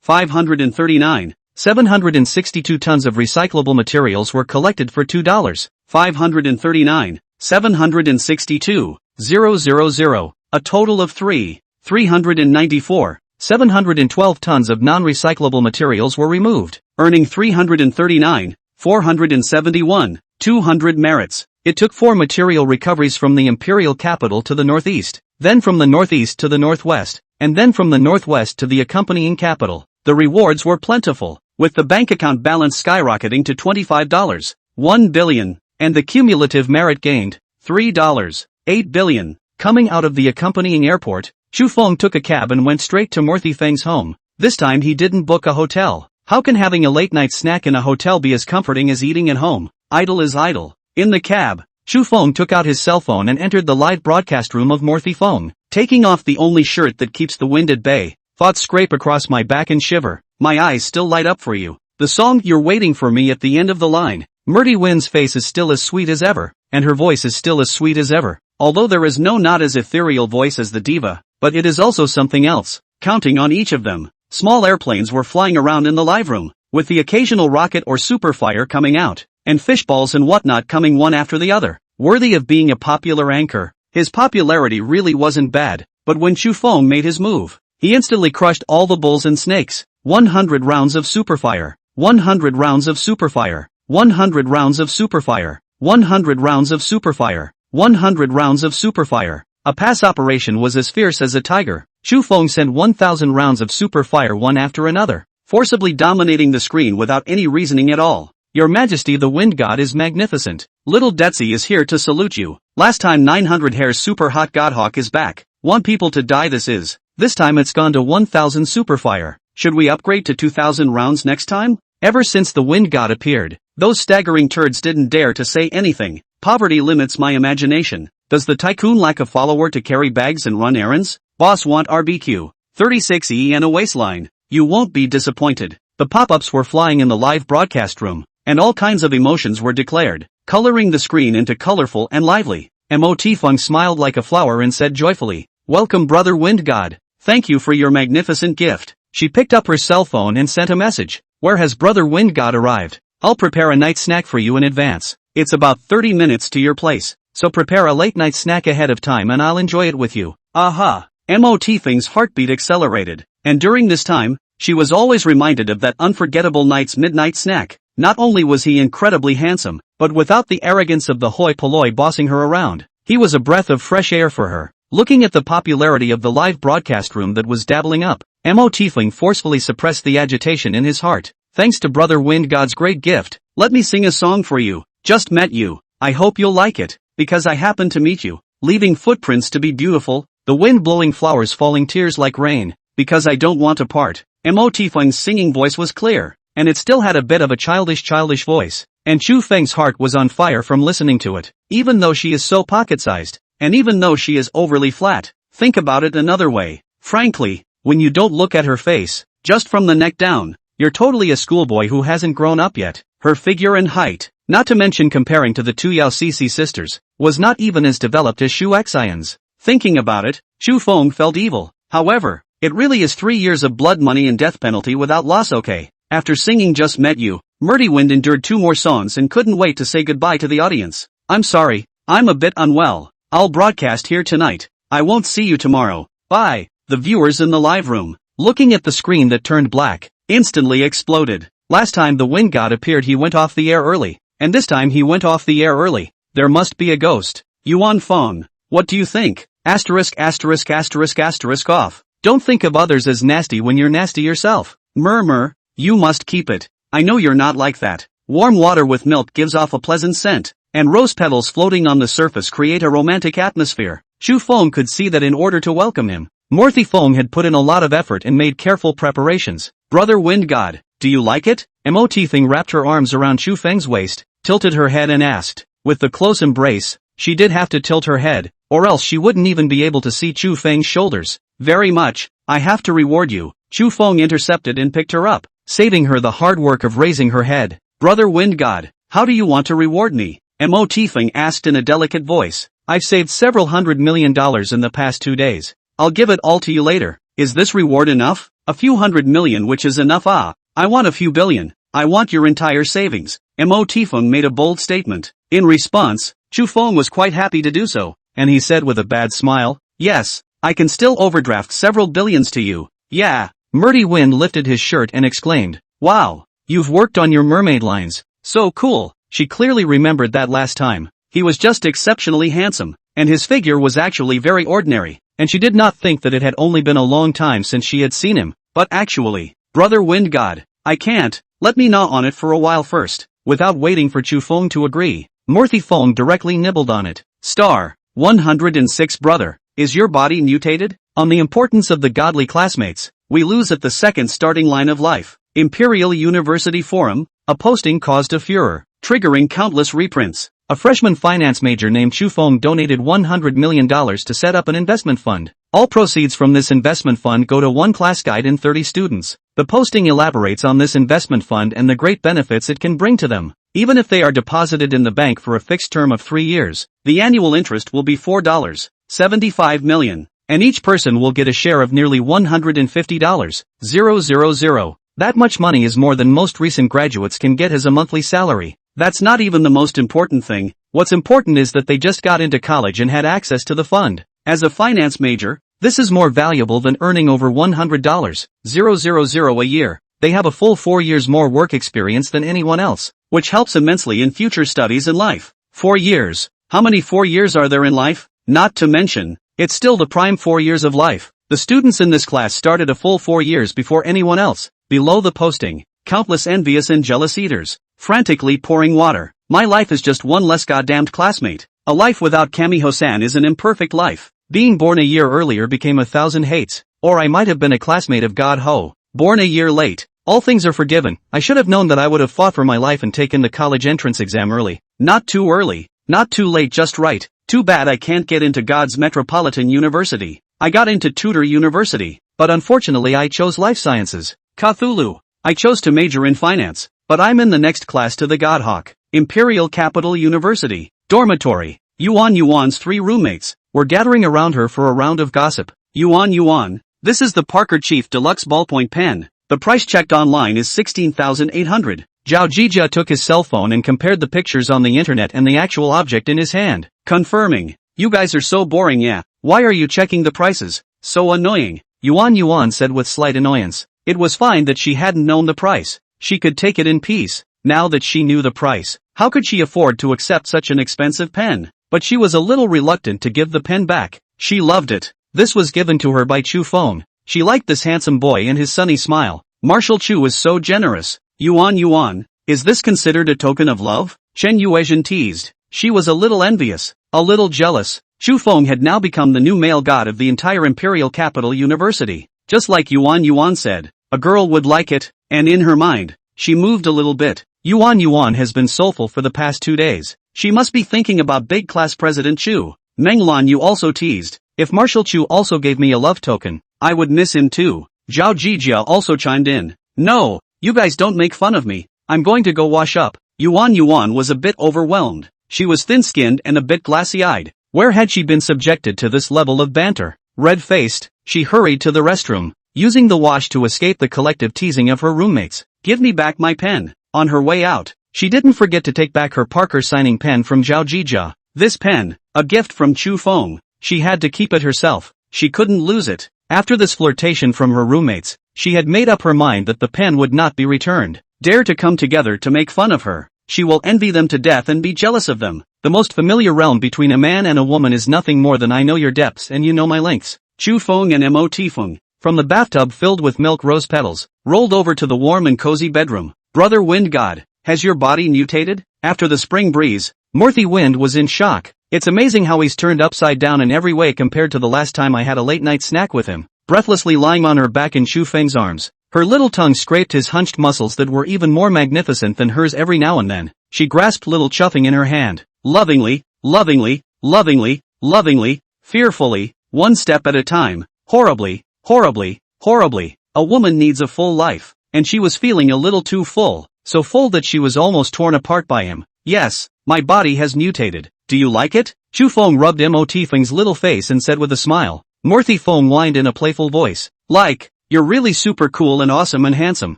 539. 762 tons of recyclable materials were collected for $2. 539. 762. 000. A total of 394. 712 tons of non-recyclable materials were removed, earning 339. 471. 200 merits. It took 4 material recoveries from the imperial capital to the northeast, then from the northeast to the northwest, and then from the northwest to the accompanying capital. The rewards were plentiful, with the bank account balance skyrocketing to $25. 1 billion, and the cumulative merit gained, $3. 8 billion. Coming out of the accompanying airport, Chu Feng took a cab and went straight to Morthy Feng's home. This time he didn't book a hotel. How can having a late-night snack in a hotel be as comforting as eating at home? Idle is idle. In the cab, Chu Feng took out his cell phone and entered the live broadcast room of Morthy Feng. Taking off the only shirt that keeps the wind at bay, thoughts scrape across my back and shiver. My eyes still light up for you. The song "You're Waiting for Me" at the end of the line. Murty Wynn's face is still as sweet as ever, and her voice is still as sweet as ever. Although there is not as ethereal voice as the diva, but it is also something else. Counting on each of them, small airplanes were flying around in the live room, with the occasional rocket or superfire coming out, and fishballs and whatnot coming one after the other. Worthy of being a popular anchor. His popularity really wasn't bad, but when Chu Feng made his move, he instantly crushed all the bulls and snakes. 100 rounds of superfire. 100 rounds of superfire. 100 rounds of superfire. 100 rounds of superfire. 100 rounds of superfire. A pass operation was as fierce as a tiger. Chu Feng sent 1,000 rounds of superfire one after another, forcibly dominating the screen without any reasoning at all. Your Majesty, the Wind God is magnificent. Little Detsy is here to salute you. Last time 900 hairs super hot Godhawk is back. Want people to die This time it's gone to 1,000 superfire. Should we upgrade to 2,000 rounds next time? Ever since the Wind God appeared, those staggering turds didn't dare to say anything. Poverty limits my imagination. Does the tycoon lack a follower to carry bags and run errands? Boss want RBQ, 36E and a waistline. You won't be disappointed. The pop-ups were flying in the live broadcast room, and all kinds of emotions were declared, coloring the screen into colorful and lively. Mo Feng smiled like a flower and said joyfully, "Welcome, brother Wind God. Thank you for your magnificent gift." She picked up her cell phone and sent a message. "Where has brother Wind God arrived? I'll prepare a night snack for you in advance. It's about 30 minutes to your place, so prepare a late night snack ahead of time and I'll enjoy it with you." Aha! Mo Feng's heartbeat accelerated, and during this time, she was always reminded of that unforgettable night's midnight snack. Not only was he incredibly handsome, but without the arrogance of the hoi polloi bossing her around, he was a breath of fresh air for her. Looking at the popularity of the live broadcast room that was dabbling up, Mo Feng forcefully suppressed the agitation in his heart. "Thanks to brother Wind God's great gift, let me sing a song for you. Just met you. I hope you'll like it, because I happened to meet you, leaving footprints to be beautiful, the wind blowing flowers falling tears like rain, because I don't want to part." Mo Feng's singing voice was clear, and it still had a bit of a childish voice, and Chu Feng's heart was on fire from listening to it. Even though she is so pocket-sized, and even though she is overly flat, think about it another way. Frankly, when you don't look at her face, just from the neck down, you're totally a schoolboy who hasn't grown up yet. Her figure and height, not to mention comparing to the two Yao Cixi sisters, was not even as developed as Xu Xian's. Thinking about it, Chu Feng felt evil. However, it really is 3 years of blood money and death penalty without loss. Okay. After singing Just Met You, Murty Wind endured 2 more songs and couldn't wait to say goodbye to the audience. "I'm sorry, I'm a bit unwell. I'll broadcast here tonight. I won't see you tomorrow. Bye. The viewers in the live room, looking at the screen that turned black, instantly exploded. Last time the wind god appeared he went off the air early, and this time he went off the air early. There must be a ghost. Yuan Fong, what do you think? Asterisk asterisk asterisk asterisk off. Don't think of others as nasty when you're nasty yourself. Murmur, you must keep it. I know you're not like that. Warm water with milk gives off a pleasant scent, and rose petals floating on the surface create a romantic atmosphere. Chu Feng could see that in order to welcome him, Morthy Feng had put in a lot of effort and made careful preparations. Brother Wind God, do you like it? Mo Thing wrapped her arms around Chu Feng's waist, tilted her head and asked. With the close embrace, she did have to tilt her head, or else she wouldn't even be able to see Chu Feng's shoulders. Very much. I have to reward you. Chu Feng intercepted and picked her up, saving her the hard work of raising her head. Brother Wind God, how do you want to reward me? Mo Thing asked in a delicate voice. I've saved several $100 million in the past 2 days. I'll give it all to you later. Is this reward enough? A few $100 million, which is enough. I want a few billion. I want your entire savings. Mo Thing made a bold statement. In response, Chu Feng was quite happy to do so, and he said with a bad smile, yes, I can still overdraft several billions to you. Yeah. Murdy Wind lifted his shirt and exclaimed, wow, you've worked on your mermaid lines. So cool. She clearly remembered that last time. He was just exceptionally handsome, and his figure was actually very ordinary, and she did not think that it had only been a long time since she had seen him, but actually, Brother Wind God, I can't, let me gnaw on it for a while first. Without waiting for Chu Feng to agree, Morthy Feng directly nibbled on it. Star 106 Brother, is your body mutated? On the importance of the godly classmates, we lose at the second starting line of life. Imperial University Forum, a posting caused a furor, triggering countless reprints. A freshman finance major named Chu Feng donated $100 million to set up an investment fund. All proceeds from this investment fund go to one class guide and 30 students. The posting elaborates on this investment fund and the great benefits it can bring to them. Even if they are deposited in the bank for a fixed term of 3 years, the annual interest will be $4.75 million, and each person will get a share of nearly $150,000. That much money is more than most recent graduates can get as a monthly salary. That's not even the most important thing. What's important is that they just got into college and had access to the fund. As a finance major, this is more valuable than earning over $100,000 a year. They have a full 4 years more work experience than anyone else, which helps immensely in future studies in life. 4 years. How many 4 years are there in life? Not to mention, it's still the prime 4 years of life. The students in this class started a full 4 years before anyone else. Below the posting, countless envious and jealous eaters, frantically pouring water. My life is just one less goddamned classmate. A life without Kami Hosan is an imperfect life. Being born a year earlier became 1,000 hates. Or I might have been a classmate of God Ho. Born a year late. All things are forgiven. I should have known that I would have fought for my life and taken the college entrance exam early. Not too early. Not too late, just right. Too bad I can't get into God's Metropolitan University. I got into Tudor University, but unfortunately I chose life sciences. Cthulhu. I chose to major in finance, but I'm in the next class to the Godhawk. Imperial Capital University. Dormitory. Yuan's 3 roommates were gathering around her for a round of gossip. Yuan, this is the Parker Chief Deluxe Ballpoint Pen. The price checked online is $16,800. Zhao Jijia took his cell phone and compared the pictures on the internet and the actual object in his hand, confirming. You guys are so boring, yeah. Why are you checking the prices? So annoying. Yuan said with slight annoyance. It was fine that she hadn't known the price. She could take it in peace. Now that she knew the price, how could she afford to accept such an expensive pen? But she was a little reluctant to give the pen back. She loved it. This was given to her by Chu Feng. She liked this handsome boy and his sunny smile. Marshal Chu is so generous. Yuan, is this considered a token of love? Chen Yuezhen teased. She was a little envious, a little jealous. Chu Feng had now become the new male god of the entire Imperial Capital University. Just like Yuan said, a girl would like it, and in her mind, she moved a little bit. Yuan has been soulful for the past 2 days. She must be thinking about big class President Chu. Meng Lan Yu also teased. If Marshal Chu also gave me a love token, I would miss him too. Zhao Jijia also chimed in. No, you guys don't make fun of me. I'm going to go wash up. Yuan was a bit overwhelmed. She was thin-skinned and a bit glassy-eyed. Where had she been subjected to this level of banter? Red-faced, she hurried to the restroom, using the wash to escape the collective teasing of her roommates. Give me back my pen. On her way out, she didn't forget to take back her Parker signing pen from Zhao Jijia. This pen, a gift from Chu Feng. she had to keep it herself. She couldn't lose it. After this flirtation from her roommates, she had made up her mind that the pen would not be returned. Dare to come together to make fun of her. She will envy them to death and be jealous of them. The most familiar realm between a man and a woman is nothing more than I know your depths and you know my lengths. Chu Feng and Mo Feng. From the bathtub filled with milk rose petals, rolled over to the warm and cozy bedroom. Brother Wind God, has your body mutated? After the spring breeze, Morthy Wind was in shock. It's amazing how he's turned upside down in every way compared to the last time I had a late night snack with him. Breathlessly lying on her back in Chu Feng's arms, her little tongue scraped his hunched muscles that were even more magnificent than hers every now and then. She grasped little Chuffing in her hand. Lovingly, lovingly, lovingly, lovingly, fearfully, one step at a time, horribly, horribly, horribly. A woman needs a full life, and she was feeling a little too full, so full that she was almost torn apart by him. Yes, my body has mutated. Do you like it? Chu Feng rubbed Mo Feng's little face and said with a smile. Morthy Feng whined in a playful voice. Like, you're really super cool and awesome and handsome.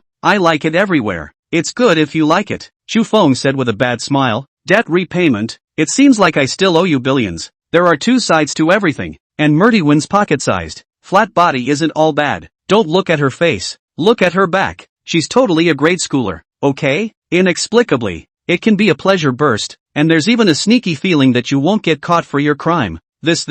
I like it everywhere. It's good if you like it. Chu Feng said with a bad smile. Debt repayment, it seems like I still owe you billions. There are two sides to everything, and Murty Wind's pocket-sized. Flat body isn't all bad. Don't look at her face. Look at her back. She's totally a grade schooler, okay? Inexplicably, it can be a pleasure burst, and there's even a sneaky feeling that you won't get caught for your crime. This.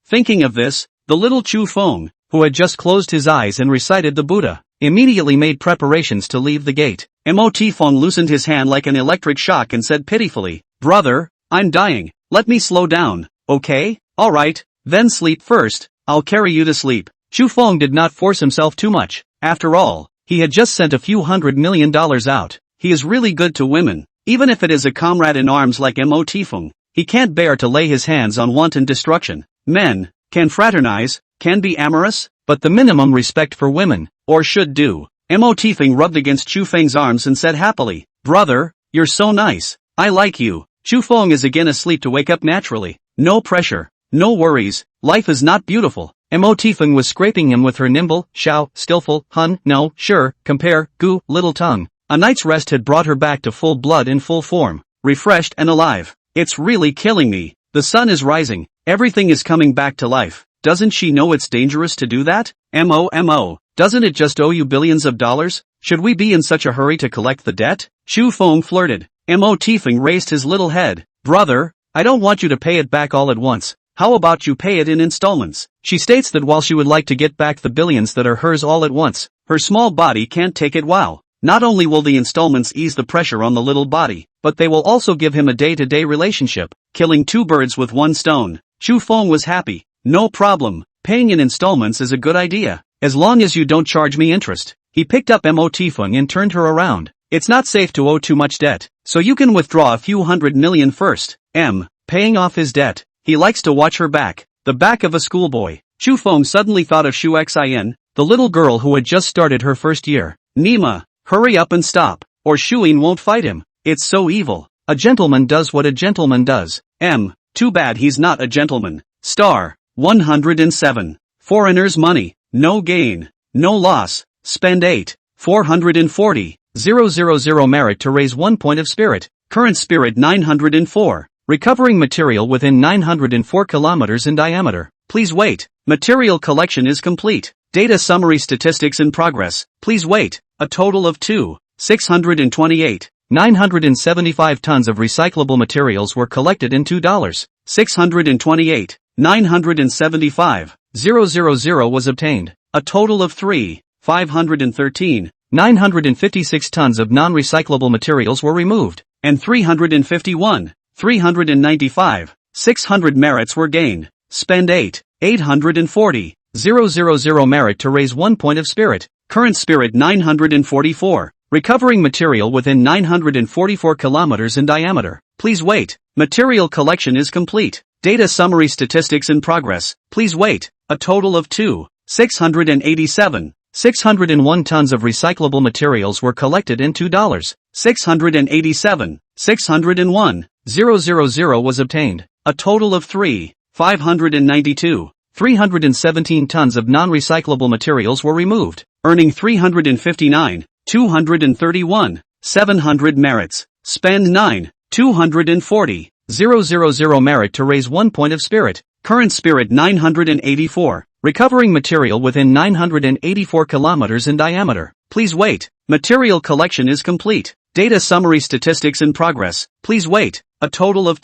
Thinking of this, the little Chu Feng, who had just closed his eyes and recited the Buddha, immediately made preparations to leave the gate. Mo Feng loosened his hand like an electric shock and said pitifully, Brother, I'm dying. Let me slow down, okay? Alright, then sleep first. I'll carry you to sleep. Chu Feng did not force himself too much. After all, he had just sent a few $100 million out. He is really good to women. Even if it is a comrade in arms like Mo Feng, he can't bear to lay his hands on wanton destruction. Men can fraternize, can be amorous, but the minimum respect for women, or should do. Mo Feng rubbed against Chu Feng's arms and said happily, Brother, you're so nice. I like you. Chu Feng is again asleep to wake up naturally. No pressure. No worries. Life is not beautiful. Mo Feng was scraping him with her nimble, skillful, no, sure, compare, little tongue. A night's rest had brought her back to full blood in full form, refreshed and alive. It's really killing me. The sun is rising. Everything is coming back to life. Doesn't she know it's dangerous to do that? Mo, doesn't it just owe you billions of dollars? Should we be in such a hurry to collect the debt? Chu Feng flirted. Mo Feng raised his little head. Brother, I don't want you to pay it back all at once. How about you pay it in installments? She states that while she would like to get back the billions that are hers all at once, her small body can't take it. Wow. Not only will the installments ease the pressure on the little body, but they will also give him a day-to-day relationship, killing two birds with one stone. Chu Feng was happy. No problem. Paying in installments is a good idea, as long as you don't charge me interest. He picked up Mo Feng and turned her around. It's not safe to owe too much debt, so you can withdraw a few $100 million first. Paying off his debt. He likes to watch her back, the back of a schoolboy. Chu Feng suddenly thought of Shu Xin, the little girl who had just started her first year. Nima, hurry up and stop, or Shuin won't fight him. It's so evil. A gentleman does what a gentleman does. Too bad he's not a gentleman. Star 107. Foreigner's money. No gain. No loss. Spend 8. 440. 000 merit to raise 1 point of spirit. Current spirit 904. Recovering material within 904 kilometers in diameter. Please wait. Material collection is complete. Data summary statistics in progress. Please wait. A total of 628. 975 tons of recyclable materials were collected in $2. 628. 975. 000 was obtained. A total of 513. 956 tons of non-recyclable materials were removed, and 351. 395. 600 merits were gained. Spend 8. 840. 000 merit to raise 1 point of spirit. Current spirit 944. Recovering material within 944 kilometers in diameter. Please wait. Material collection is complete. Data summary statistics in progress. Please wait. A total of 687. 601 tons of recyclable materials were collected in $2. 687. 601. 000 was obtained. A total of 592. 317 tons of non-recyclable materials were removed, earning 359. 231. 700 merits. Spend 9. 240. 000 merit to raise 1 point of spirit. Current spirit 984. Recovering material within 984 kilometers in diameter. Please wait. Material collection is complete. Data summary statistics in progress. Please wait. A total of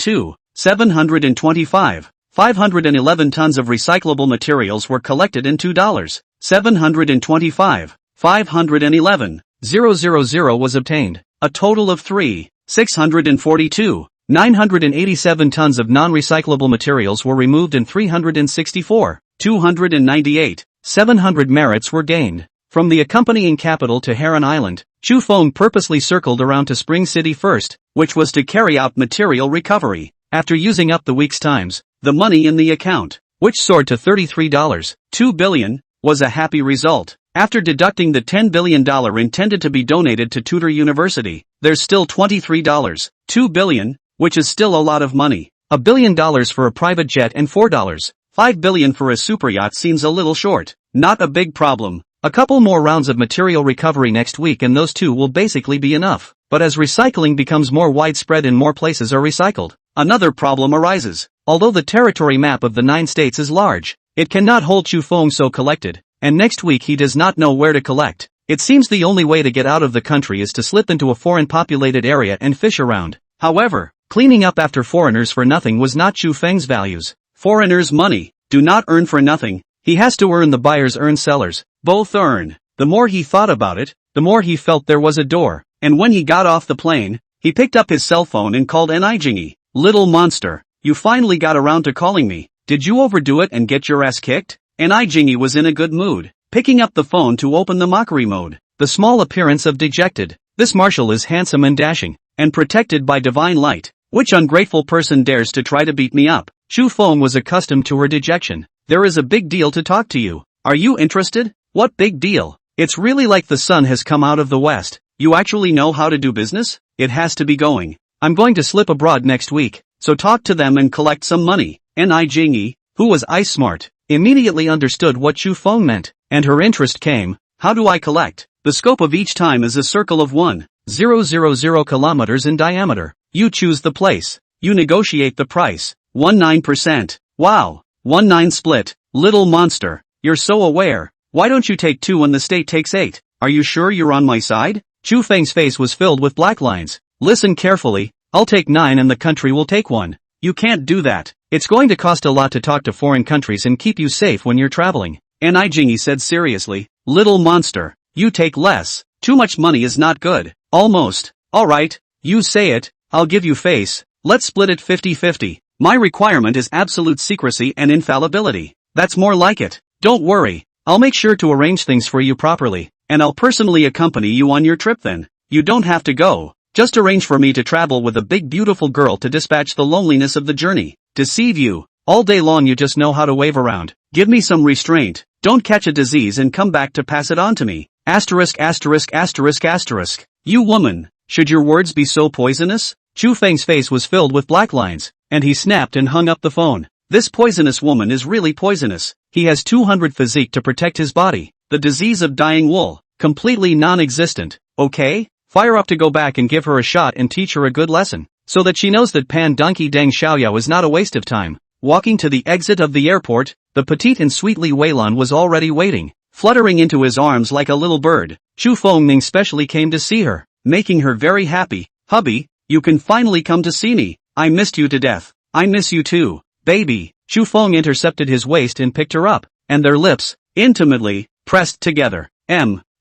725. 511 tons of recyclable materials were collected in $2. 725. 511. 000 was obtained. A total of 642. 987 tons of non-recyclable materials were removed and 364. 298. 700 merits were gained. From the accompanying capital to Heron Island, Chu Feng purposely circled around to Spring City first, which was to carry out material recovery. After using up the week's times, the money in the account, which soared to $33.2 billion, was a happy result. After deducting the $10 billion intended to be donated to Tudor University, there's still $23.2 billion, which is still a lot of money. $1 billion for a private jet and $4.5 billion for a superyacht seems a little short. Not a big problem. A couple more rounds of material recovery next week and those two will basically be enough. But as recycling becomes more widespread and more places are recycled, another problem arises. Although the territory map of the 9 states is large, it cannot hold Chu Feng so collected, and next week he does not know where to collect. It seems the only way to get out of the country is to slip into a foreign populated area and fish around. However, cleaning up after foreigners for nothing was not Chu Feng's values. Foreigners' money do not earn for nothing. He has to earn. The buyers earn, sellers both earn. The more he thought about it, the more he felt there was a door. And when he got off the plane, he picked up his cell phone and called Jingy. Little monster, you finally got around to calling me. Did you overdo it and get your ass kicked? Jingy was in a good mood, picking up the phone to open the mockery mode. The small appearance of dejected. This marshal is handsome and dashing, and protected by divine light. Which ungrateful person dares to try to beat me up? Chu Feng was accustomed to her dejection. There is a big deal to talk to you. Are you interested? What big deal? It's really like the sun has come out of the west. You actually know how to do business? It has to be going. I'm going to slip abroad next week, so talk to them and collect some money. Jingy, who was ice smart, immediately understood what Chu Feng meant, and her interest came. How do I collect? The scope of each time is a circle of 1,000 kilometers in diameter. You choose the place. You negotiate the price. 19%. Wow. 19 split. Little monster. You're so aware. Why don't you take 2 when the state takes 8? Are you sure you're on my side? Chu Feng's face was filled with black lines. Listen carefully. I'll take 9 and the country will take 1. You can't do that. It's going to cost a lot to talk to foreign countries and keep you safe when you're traveling. Jingy said seriously. Little monster. You take less. Too much money is not good. Almost. Alright. You say it. I'll give you face. Let's split it 50-50. My requirement is absolute secrecy and infallibility. That's more like it. Don't worry. I'll make sure to arrange things for you properly, and I'll personally accompany you on your trip then. You don't have to go. Just arrange for me to travel with a big beautiful girl to dispatch the loneliness of the journey. Deceive you. All day long you just know how to wave around. Give me some restraint. Don't catch a disease and come back to pass it on to me. Asterisk asterisk asterisk asterisk. You woman. Should your words be so poisonous? Chu Feng's face was filled with black lines, and he snapped and hung up the phone. This poisonous woman is really poisonous. He has 200 physique to protect his body. The disease of dying wool. Completely non-existent. Okay? Fire up to go back and give her a shot and teach her a good lesson, so that she knows that Pan Donkey Deng Xiaoyao is not a waste of time. Walking to the exit of the airport, the petite and sweet Li Weilan was already waiting, fluttering into his arms like a little bird. Chu Fengming specially came to see her, making her very happy. Hubby, you can finally come to see me. I missed you to death. I miss you too, baby. Chu Feng intercepted his waist and picked her up, and their lips, intimately, pressed together.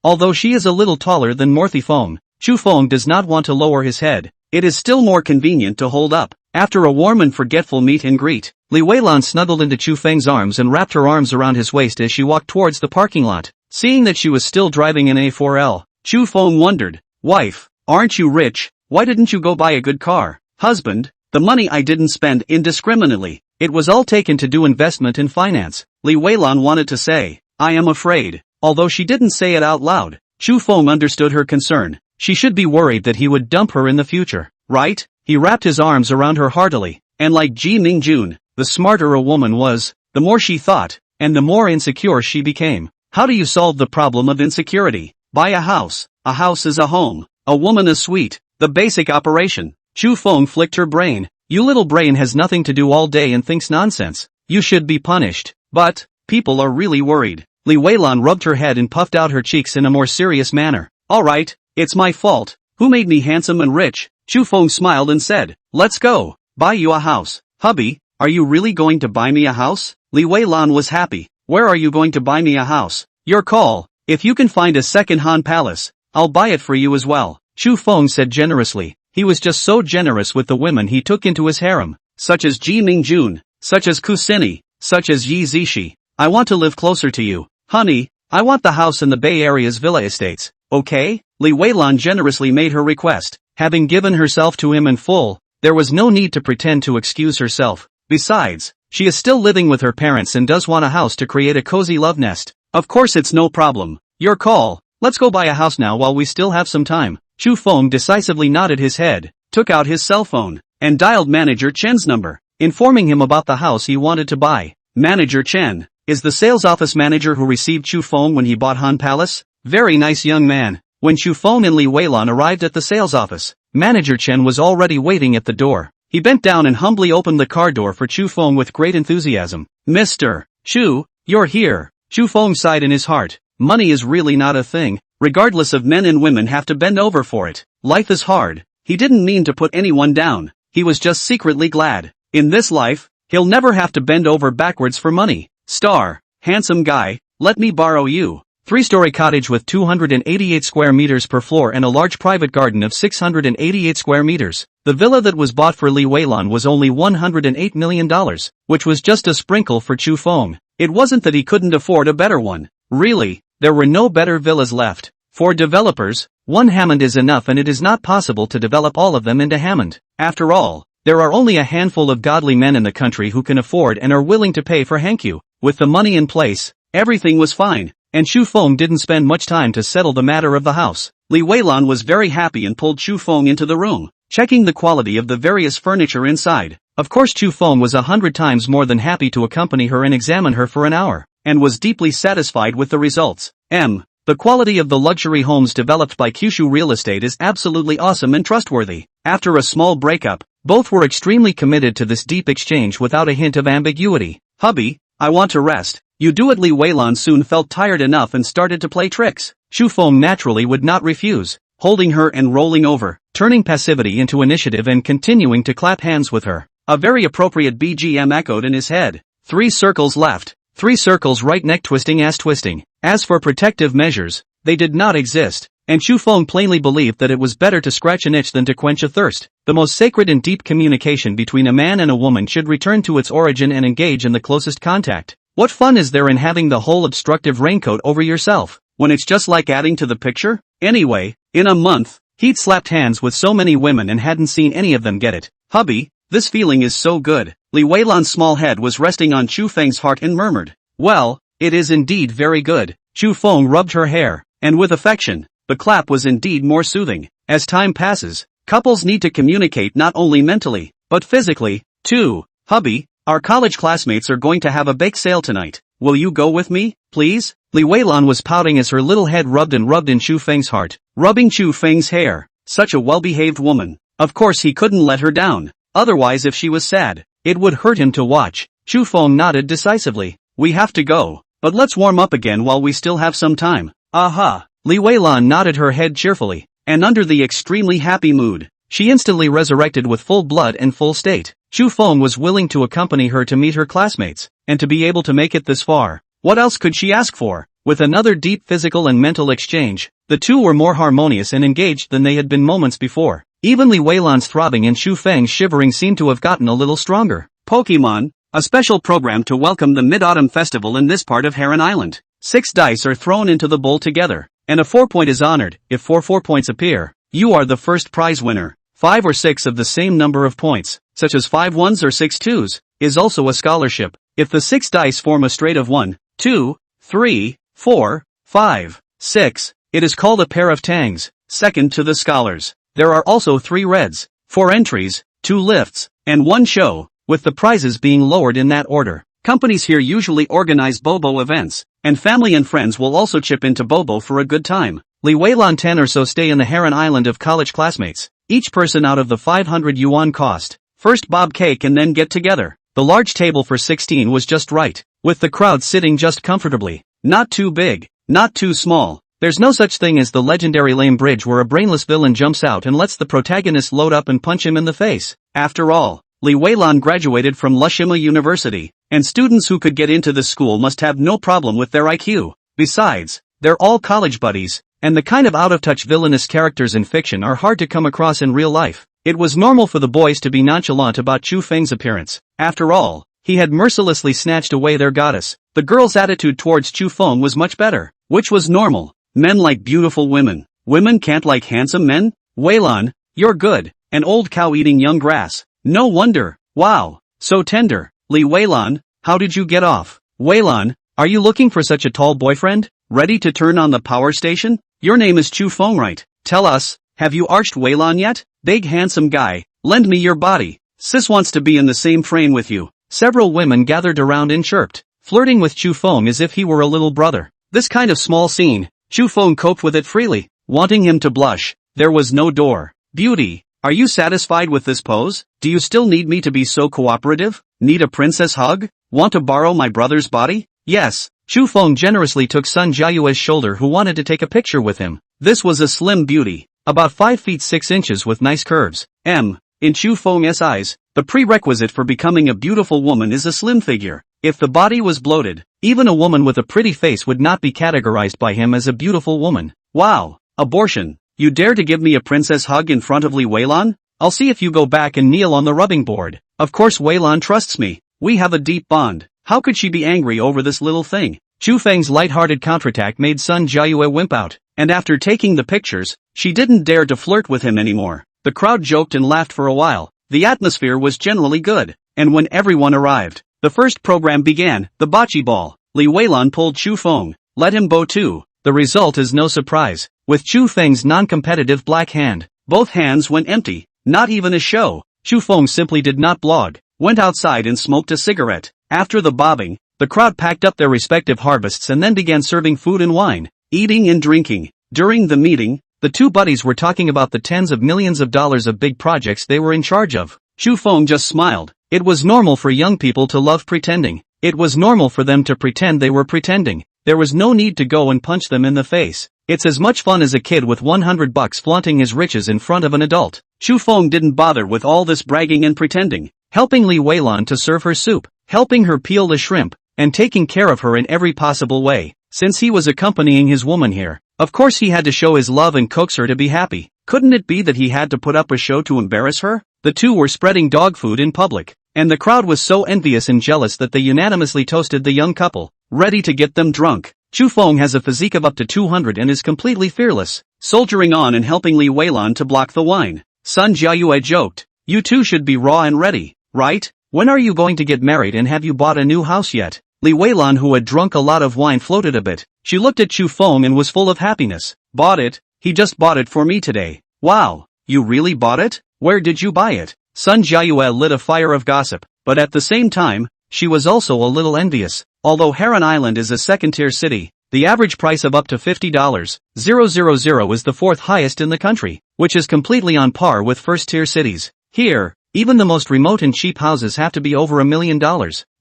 Although she is a little taller than Morthy Feng, Chu Feng does not want to lower his head. It is still more convenient to hold up. After a warm and forgetful meet and greet, Li Weilan snuggled into Chu Feng's arms and wrapped her arms around his waist as she walked towards the parking lot. Seeing that she was still driving an A4L, Chu Feng wondered, wife, aren't you rich? Why didn't you go buy a good car? Husband, the money I didn't spend indiscriminately. It was all taken to do investment in finance. Li Weilan wanted to say, I am afraid. Although she didn't say it out loud, Chu Feng understood her concern. She should be worried that he would dump her in the future, right? He wrapped his arms around her heartily, and like Ji Mingjun, the smarter a woman was, the more she thought, and the more insecure she became. How do you solve the problem of insecurity? Buy a house. A house is a home. A woman a suite. The basic operation. Chu Feng flicked her brain. You little brain has nothing to do all day and thinks nonsense. you should be punished. But, people are really worried. Li Weilan rubbed her head and puffed out her cheeks in a more serious manner. Alright, it's my fault. Who made me handsome and rich? Chu Feng smiled and said, let's go. Buy you a house. Hubby, are you really going to buy me a house? Li Weilan was happy. Where are you going to buy me a house? Your call. If you can find a second Han Palace, I'll buy it for you as well. Chu Feng said generously. He was just so generous with the women he took into his harem, such as Ji Mingjun, such as Kusini, such as Yi Zishi. I want to live closer to you. Honey, I want the house in the Bay Area's villa estates, okay? Li Weilan generously made her request. Having given herself to him in full, there was no need to pretend to excuse herself. Besides, she is still living with her parents and does want a house to create a cozy love nest. Of course it's no problem. Your call. Let's go buy a house now while we still have some time. Chu Feng decisively nodded his head, took out his cell phone, and dialed Manager Chen's number, informing him about the house he wanted to buy. Manager Chen is the sales office manager who received Chu Feng when he bought Han Palace. Very nice young man. When Chu Feng and Li Weilan arrived at the sales office, Manager Chen was already waiting at the door. He bent down and humbly opened the car door for Chu Feng with great enthusiasm. Mr. Chu, you're here. Chu Feng sighed in his heart. Money is really not a thing. Regardless of men and women have to bend over for it. Life is hard. He didn't mean to put anyone down. He was just secretly glad. In this life, he'll never have to bend over backwards for money. Star, handsome guy, let me borrow you. 3-story cottage with 288 square meters per floor and a large private garden of 688 square meters. The villa that was bought for Li Weilan was only $108 million, which was just a sprinkle for Chu Feng. It wasn't that he couldn't afford a better one. Really, there were no better villas left. For developers, one Hammond is enough, and it is not possible to develop all of them into Hammond. After all, there are only a handful of godly men in the country who can afford and are willing to pay for Hankyu. With the money in place, everything was fine. And Chu Feng didn't spend much time to settle the matter of the house. Li Weilan was very happy and pulled Chu Feng into the room, checking the quality of the various furniture inside. Of course Chu Feng was 100 times more than happy to accompany her and examine her for an hour, and was deeply satisfied with the results. The quality of the luxury homes developed by Kyushu Real Estate is absolutely awesome and trustworthy. After a small breakup, both were extremely committed to this deep exchange without a hint of ambiguity. Hubby, I want to rest. You do it. Li Weilan soon felt tired enough and started to play tricks. Chu Feng naturally would not refuse, holding her and rolling over, turning passivity into initiative and continuing to clap hands with her. A very appropriate BGM echoed in his head. 3 circles left, 3 circles right, neck twisting, ass twisting. As for protective measures, they did not exist, and Chu Feng plainly believed that it was better to scratch an itch than to quench a thirst. The most sacred and deep communication between a man and a woman should return to its origin and engage in the closest contact. What fun is there in having the whole obstructive raincoat over yourself, when it's just like adding to the picture? Anyway, in a month, he'd slapped hands with so many women and hadn't seen any of them get it. Hubby, this feeling is so good. Li Weilan's small head was resting on Chu Feng's heart and murmured, well, it is indeed very good. Chu Feng rubbed her hair, and with affection. The clap was indeed more soothing. As time passes, couples need to communicate not only mentally, but physically, too. Hubby, our college classmates are going to have a bake sale tonight. Will you go with me, please? Li Weilan was pouting as her little head rubbed in Chu Feng's heart, rubbing Chu Feng's hair. Such a well-behaved woman. Of course he couldn't let her down. Otherwise, if she was sad, it would hurt him to watch. Chu Feng nodded decisively. We have to go, but let's warm up again while we still have some time. Aha! Li Weilan nodded her head cheerfully, and under the extremely happy mood, she instantly resurrected with full blood and full state. Chu Feng was willing to accompany her to meet her classmates, and to be able to make it this far. What else could she ask for? With another deep physical and mental exchange, the two were more harmonious and engaged than they had been moments before. Even Li Weilan's throbbing and Chu Feng's shivering seemed to have gotten a little stronger. Pokemon, a special program to welcome the Mid-Autumn Festival in this part of Heron Island. 6 dice are thrown into the bowl together, and a 4-point is honored. If 4 4-points appear, you are the first prize winner. 5 or 6 of the same number of points, such as 5 1s or 6 2s, is also a scholarship. If the 6 dice form a straight of 1, 2, 3, 4, 5, 6, it is called a pair of tangs, second to the scholars. There are also 3 reds, 4 entries, 2 lifts, and 1 show, with the prizes being lowered in that order. Companies here usually organize Bobo events, and family and friends will also chip into Bobo for a good time. Li Weilan 10 or so stay in the Heron Island of college classmates, each person out of the 500 yuan cost. First bob cake and then get together. The large table for 16 was just right, with the crowd sitting just comfortably. Not too big, not too small. There's no such thing as the legendary lame bridge where a brainless villain jumps out and lets the protagonist load up and punch him in the face. After all, Li Weilan graduated from Lushima University, and students who could get into this school must have no problem with their IQ. Besides, they're all college buddies, and the kind of out-of-touch villainous characters in fiction are hard to come across in real life. It was normal for the boys to be nonchalant about Chu Feng's appearance. After all, he had mercilessly snatched away their goddess. The girls' attitude towards Chu Feng was much better, which was normal. Men like beautiful women. Women can't like handsome men? Weilan, you're good. An old cow eating young grass. No wonder. Wow. So tender. Li Weilan, how did you get off? Weilan, are you looking for such a tall boyfriend? Ready to turn on the power station? Your name is Chu Feng, right? Tell us, have you arched Weilan yet? Big handsome guy, lend me your body. Sis wants to be in the same frame with you. Several women gathered around and chirped, flirting with Chu Feng as if he were a little brother. This kind of small scene, Chu Feng coped with it freely, wanting him to blush. There was no door. Beauty, are you satisfied with this pose? Do you still need me to be so cooperative? Need a princess hug? Want to borrow my brother's body? Yes. Chu Feng generously took Sun Jiayue's shoulder, who wanted to take a picture with him. This was a slim beauty, about 5 feet 6 inches with nice curves. In Chu Feng's eyes, the prerequisite for becoming a beautiful woman is a slim figure. If the body was bloated, even a woman with a pretty face would not be categorized by him as a beautiful woman. Wow, abortion. You dare to give me a princess hug in front of Li Weilan? I'll see if you go back and kneel on the rubbing board. Of course Weilan trusts me. We have a deep bond. How could she be angry over this little thing? Chu Feng's light-hearted counterattack made Sun Jiayue wimp out, and after taking the pictures, she didn't dare to flirt with him anymore. The crowd joked and laughed for a while. The atmosphere was generally good, and when everyone arrived, the first program began, the bocce ball. Li Weilan pulled Chu Feng, let him bow too. The result is no surprise. With Chu Feng's non-competitive black hand, both hands went empty, not even a show. Chu Feng simply did not blog, went outside and smoked a cigarette. After the bobbing, the crowd packed up their respective harvests and then began serving food and wine, eating and drinking. During the meeting, the two buddies were talking about the tens of millions of dollars of big projects they were in charge of. Chu Feng just smiled. It was normal for young people to love pretending. It was normal for them to pretend they were pretending. There was no need to go and punch them in the face. It's as much fun as a kid with $100 flaunting his riches in front of an adult. Chu Feng didn't bother with all this bragging and pretending, helping Li Weilan to serve her soup, helping her peel the shrimp, and taking care of her in every possible way. Since he was accompanying his woman here, of course he had to show his love and coax her to be happy. Couldn't it be that he had to put up a show to embarrass her? The two were spreading dog food in public, and the crowd was so envious and jealous that they unanimously toasted the young couple, ready to get them drunk. Chu Feng has a physique of up to 200 and is completely fearless, soldiering on and helping Li Weilan to block the wine. Sun Jiayue joked, you two should be raw and ready, right? When are you going to get married and have you bought a new house yet? Li Weilan, who had drunk a lot of wine, floated a bit. She looked at Chu Feng and was full of happiness. Bought it? He just bought it for me today. Wow, you really bought it? Where did you buy it? Sun Jiayue lit a fire of gossip, but at the same time, she was also a little envious. Although Heron Island is a second-tier city, the average price of up to $50,000 is the fourth highest in the country, which is completely on par with first-tier cities. Here, even the most remote and cheap houses have to be over $1 million,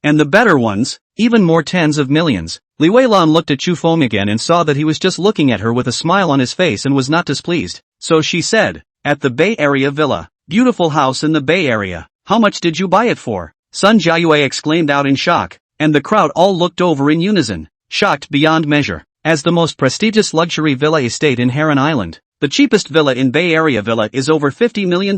and the better ones, even more tens of millions. Li Weilan looked at Chu Feng again and saw that he was just looking at her with a smile on his face and was not displeased. So she said, at the Bay Area Villa. Beautiful house in the Bay Area. How much did you buy it for? Sun Jiayue exclaimed out in shock, and the crowd all looked over in unison, shocked beyond measure. As the most prestigious luxury villa estate in Heron Island, the cheapest villa in Bay Area Villa is over $50 million.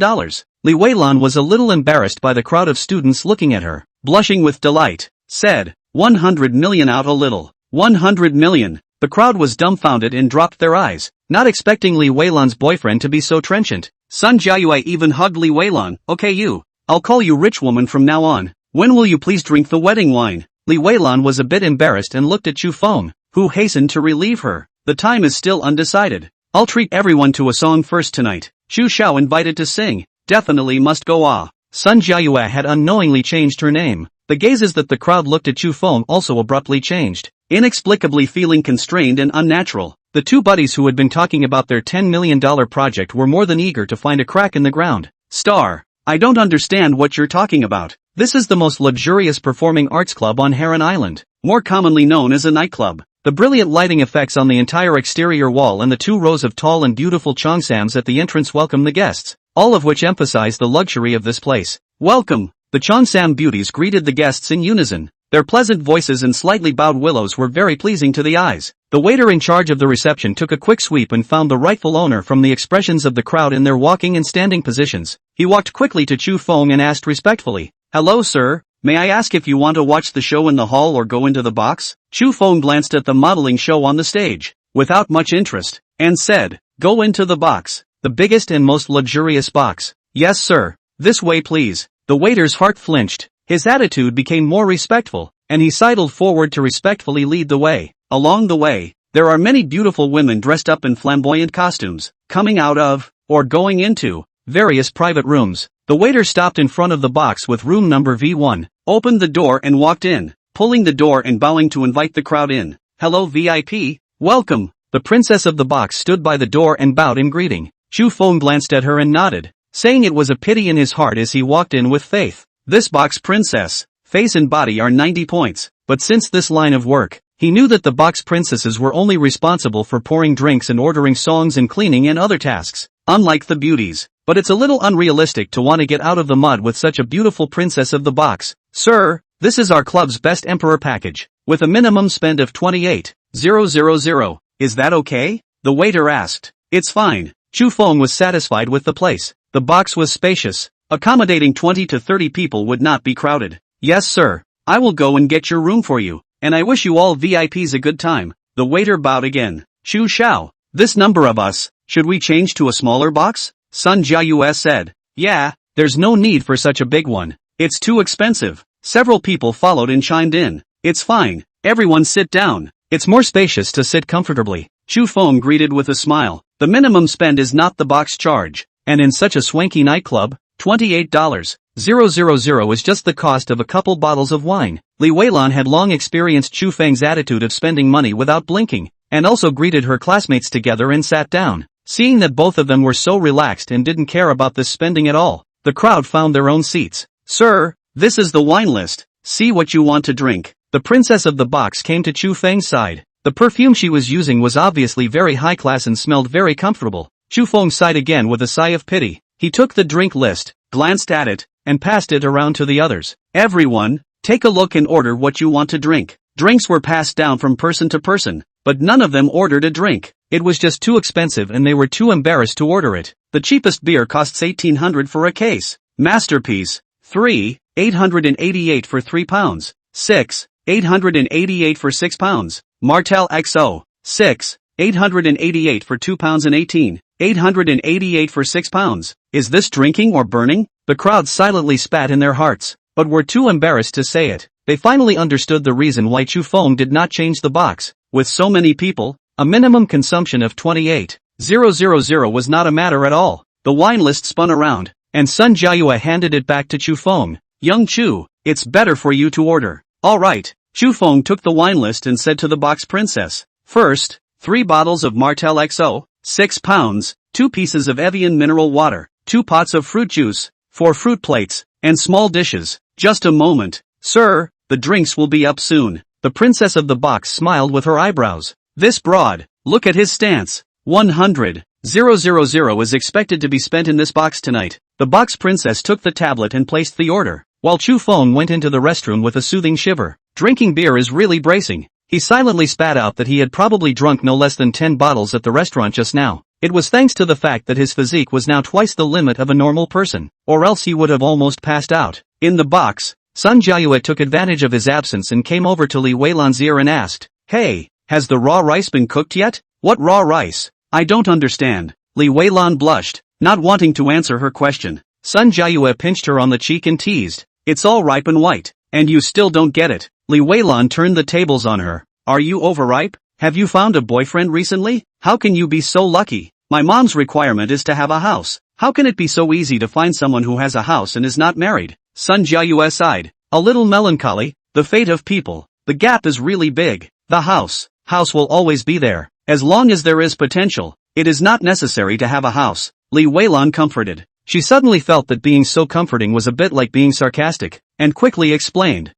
Li Weilan was a little embarrassed by the crowd of students looking at her, blushing with delight, said, 100 million out a little. 100 million. The crowd was dumbfounded and dropped their eyes, not expecting Li Weilan's boyfriend to be so trenchant. Sun Jiayue even hugged Li Weilan. Okay you. I'll call you rich woman from now on. When will you please drink the wedding wine? Li Weilan was a bit embarrassed and looked at Chu Feng, who hastened to relieve her. The time is still undecided. I'll treat everyone to a song first tonight. Chu Xiao invited to sing. Definitely must go ah. Sun Jiayue had unknowingly changed her name. The gazes that the crowd looked at Chu Feng also abruptly changed. Inexplicably feeling constrained and unnatural, the two buddies who had been talking about their $10 million project were more than eager to find a crack in the ground. Star. I don't understand what you're talking about. This is the most luxurious performing arts club on Heron Island, more commonly known as a nightclub. The brilliant lighting effects on the entire exterior wall and the 2 rows of tall and beautiful cheongsams at the entrance welcome the guests, all of which emphasize the luxury of this place. Welcome! The cheongsam beauties greeted the guests in unison. Their pleasant voices and slightly bowed willows were very pleasing to the eyes. The waiter in charge of the reception took a quick sweep and found the rightful owner from the expressions of the crowd in their walking and standing positions. He walked quickly to Chu Feng and asked respectfully, "Hello, sir. May I ask if you want to watch the show in the hall or go into the box?" Chu Feng glanced at the modeling show on the stage, without much interest, and said, "Go into the box. The biggest and most luxurious box." "Yes, sir. This way, please." The waiter's heart flinched. His attitude became more respectful, and he sidled forward to respectfully lead the way. Along the way, there are many beautiful women dressed up in flamboyant costumes, coming out of, or going into, various private rooms. The waiter stopped in front of the box with room number V1, opened the door and walked in, pulling the door and bowing to invite the crowd in. "Hello VIP, welcome." The princess of the box stood by the door and bowed in greeting. Chu Feng glanced at her and nodded, saying it was a pity in his heart as he walked in with faith. This box princess, face and body are 90 points, but since this line of work, he knew that the box princesses were only responsible for pouring drinks and ordering songs and cleaning and other tasks, unlike the beauties. But it's a little unrealistic to want to get out of the mud with such a beautiful princess of the box. "Sir, this is our club's best emperor package, with a minimum spend of 28,000. Is that okay?" the waiter asked. "It's fine." Chu Feng was satisfied with the place. The box was spacious, accommodating 20 to 30 people would not be crowded. "Yes, sir. I will go and get your room for you, and I wish you all VIPs a good time." The waiter bowed again. "Chu Xiao, this number of us, should we change to a smaller box?" Sun Jiayue said. "Yeah, there's no need for such a big one. It's too expensive." Several people followed and chimed in. "It's fine, everyone sit down. It's more spacious to sit comfortably." Chu Feng greeted with a smile. The minimum spend is not the box charge, and in such a swanky nightclub, $28,000 is just the cost of a couple bottles of wine. Li Weilan had long experienced Chu Feng's attitude of spending money without blinking, and also greeted her classmates together and sat down. Seeing that both of them were so relaxed and didn't care about this spending at all, the crowd found their own seats. "Sir, this is the wine list. See what you want to drink." The princess of the box came to Chu Feng's side. The perfume she was using was obviously very high class and smelled very comfortable. Chu Feng sighed again with a sigh of pity. He took the drink list, glanced at it, and passed it around to the others. "Everyone, take a look and order what you want to drink." Drinks were passed down from person to person, but none of them ordered a drink. It was just too expensive and they were too embarrassed to order it. The cheapest beer costs 1,800 for a case. Masterpiece, 3, 888 for £3. 6, 888 for £6. Martel XO, 6, 888 for £2.18. 888 for £6. Is this drinking or burning? The crowd silently spat in their hearts, but were too embarrassed to say it. They finally understood the reason why Chu Feng did not change the box. With so many people, a minimum consumption of 28,000 was not a matter at all. The wine list spun around, and Sun Jiayue handed it back to Chu Feng. "Young Chu, it's better for you to order." "All right." Chu Feng took the wine list and said to the box princess, "First, 3 bottles of Martel XO, £6, 2 pieces of Evian mineral water, 2 pots of fruit juice, 4 fruit plates, and small dishes." "Just a moment, sir, the drinks will be up soon." The princess of the box smiled with her eyebrows. "This broad, look at his stance. 100,000 is expected to be spent in this box tonight." The box princess took the tablet and placed the order, while Chu Feng went into the restroom with a soothing shiver. Drinking beer is really bracing. He silently spat out that he had probably drunk no less than 10 bottles at the restaurant just now. It was thanks to the fact that his physique was now twice the limit of a normal person, or else he would have almost passed out. In the box, Sun Jiayue took advantage of his absence and came over to Li Weilan's ear and asked, "Hey, has the raw rice been cooked yet?" "What raw rice? I don't understand." Li Weilan blushed, not wanting to answer her question. Sun Jiayue pinched her on the cheek and teased, "It's all ripe and white, and you still don't get it." Li Weilan turned the tables on her. "Are you overripe? Have you found a boyfriend recently? How can you be so lucky? My mom's requirement is to have a house. How can it be so easy to find someone who has a house and is not married?" Sun Jiayue sighed, a little melancholy. The fate of people. The gap is really big. The house will always be there. As long as there is potential, it is not necessary to have a house. Li Weilan comforted. She suddenly felt that being so comforting was a bit like being sarcastic, and quickly explained,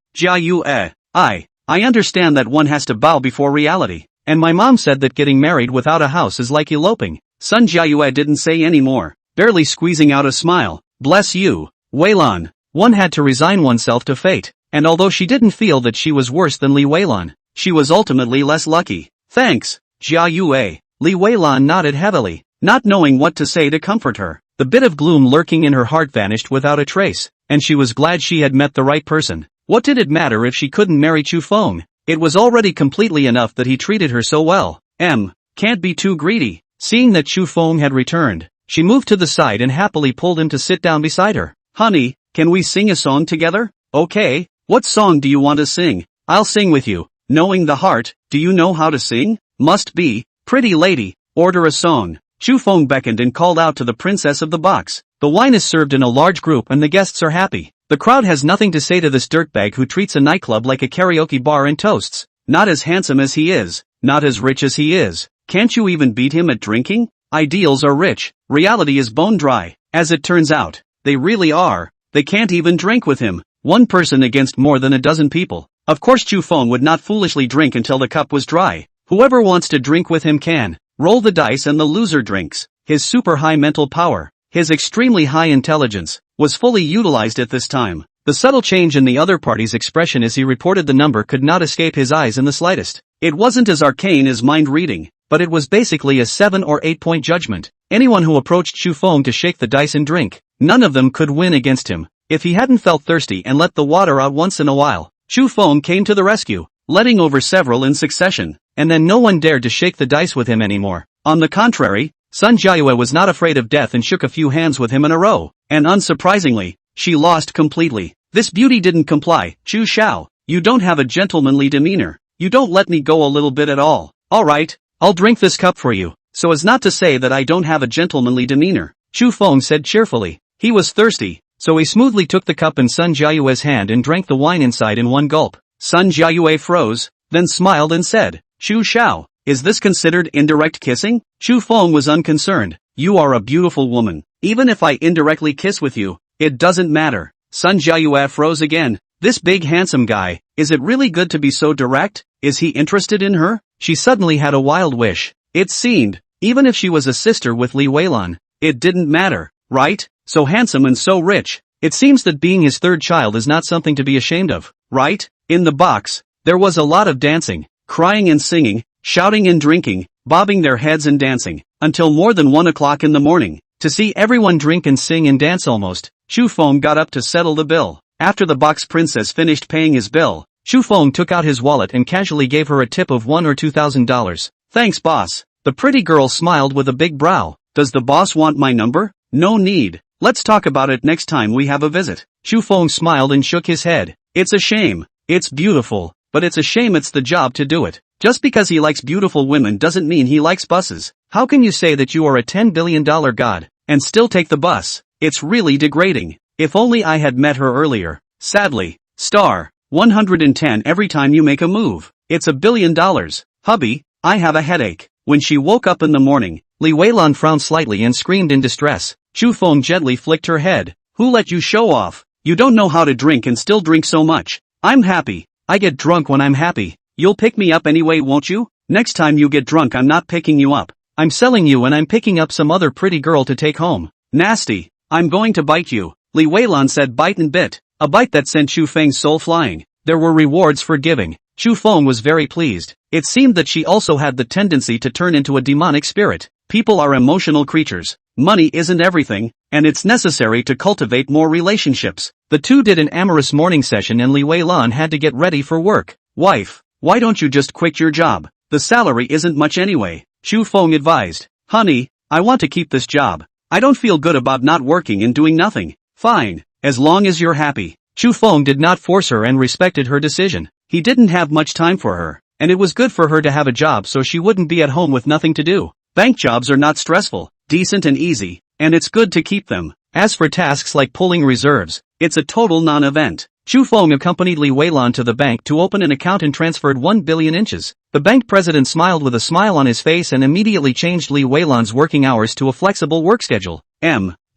I understand that one has to bow before reality, and my mom said that getting married without a house is like eloping. Sun Jiayue didn't say any more, barely squeezing out a smile. Bless you, Weilan. One had to resign oneself to fate, and although she didn't feel that she was worse than Li Weilan, she was ultimately less lucky. Thanks, Jiayue. Li Weilan nodded heavily, not knowing what to say to comfort her. The bit of gloom lurking in her heart vanished without a trace, and she was glad she had met the right person. What did it matter if she couldn't marry Chu Feng? It was already completely enough that he treated her so well. Can't be too greedy. Seeing that Chu Feng had returned, she moved to the side and happily pulled him to sit down beside her. Honey, can we sing a song together? Okay, what song do you want to sing? I'll sing with you. Knowing the heart, do you know how to sing? Must be. Pretty lady, order a song. Chu Feng beckoned and called out to the princess of the box. The wine is served in a large group and the guests are happy. The crowd has nothing to say to this dirtbag who treats a nightclub like a karaoke bar and toasts. Not as handsome as he is, not as rich as he is. Can't you even beat him at drinking? Ideals are rich, reality is bone dry. As it turns out, they really are. They can't even drink with him. One person against more than a dozen people. Of course Chu Feng would not foolishly drink until the cup was dry. Whoever wants to drink with him can. Roll the dice and the loser drinks. His super high mental power, his extremely high intelligence, was fully utilized at this time. The subtle change in the other party's expression as he reported the number could not escape his eyes in the slightest. It wasn't as arcane as mind reading, but it was basically a 7 or 8 point judgment. Anyone who approached Chu Feng to shake the dice and drink, none of them could win against him. If he hadn't felt thirsty and let the water out once in a while, Chu Feng came to the rescue, letting over several in succession, and then no one dared to shake the dice with him anymore. On the contrary, Sun Jiayue was not afraid of death and shook a few hands with him in a row, and unsurprisingly, she lost completely. This beauty didn't comply. Chu Xiao, you don't have a gentlemanly demeanor. You don't let me go a little bit at all. Alright, I'll drink this cup for you, so as not to say that I don't have a gentlemanly demeanor, Chu Feng said cheerfully. He was thirsty, so he smoothly took the cup in Sun Jiayue's hand and drank the wine inside in one gulp. Sun Jiayue froze, then smiled and said, Chu Xiao, is this considered indirect kissing? Chu Feng was unconcerned. You are a beautiful woman. Even if I indirectly kiss with you, it doesn't matter. Sun Jiayue froze again. This big handsome guy, is it really good to be so direct? Is he interested in her? She suddenly had a wild wish. It seemed, even if she was a sister with Li Weilan, it didn't matter, right? So handsome and so rich. It seems that being his third child is not something to be ashamed of, right? In the box, there was a lot of dancing, crying and singing, shouting and drinking, bobbing their heads and dancing, until more than 1 o'clock in the morning. To see everyone drink and sing and dance almost, Chu Feng got up to settle the bill. After the box princess finished paying his bill, Chu Feng took out his wallet and casually gave her a tip of $1,000 or $2,000. Thanks boss. The pretty girl smiled with a big brow. Does the boss want my number? No need. Let's talk about it next time we have a visit. Chu Feng smiled and shook his head. It's a shame. It's beautiful, but it's a shame it's the job to do it. Just because he likes beautiful women doesn't mean he likes buses. How can you say that you are a $10 billion god, and still take the bus? It's really degrading. If only I had met her earlier. Sadly, star 110 every time you make a move. It's $1 billion. Hubby, I have a headache. When she woke up in the morning, Li Weilan frowned slightly and screamed in distress. Chu Feng gently flicked her head. Who let you show off? You don't know how to drink and still drink so much. I'm happy. I get drunk when I'm happy. You'll pick me up anyway, won't you? Next time you get drunk I'm not picking you up. I'm selling you and I'm picking up some other pretty girl to take home. Nasty. I'm going to bite you. Li Weilan said bite and bit. A bite that sent Chu Feng's soul flying. There were rewards for giving. Chu Feng was very pleased. It seemed that she also had the tendency to turn into a demonic spirit. People are emotional creatures. Money isn't everything, and it's necessary to cultivate more relationships. The two did an amorous morning session and Li Weilan had to get ready for work. Wife, why don't you just quit your job? The salary isn't much anyway, Chu Feng advised. Honey, I want to keep this job. I don't feel good about not working and doing nothing. Fine, as long as you're happy. Chu Feng did not force her and respected her decision. He didn't have much time for her, and it was good for her to have a job so she wouldn't be at home with nothing to do. Bank jobs are not stressful, decent and easy, and it's good to keep them. As for tasks like pulling reserves, it's a total non-event. Chu Feng accompanied Li Weilan to the bank to open an account and transferred 1 billion inches. The bank president smiled with a smile on his face and immediately changed Li Weilan's working hours to a flexible work schedule.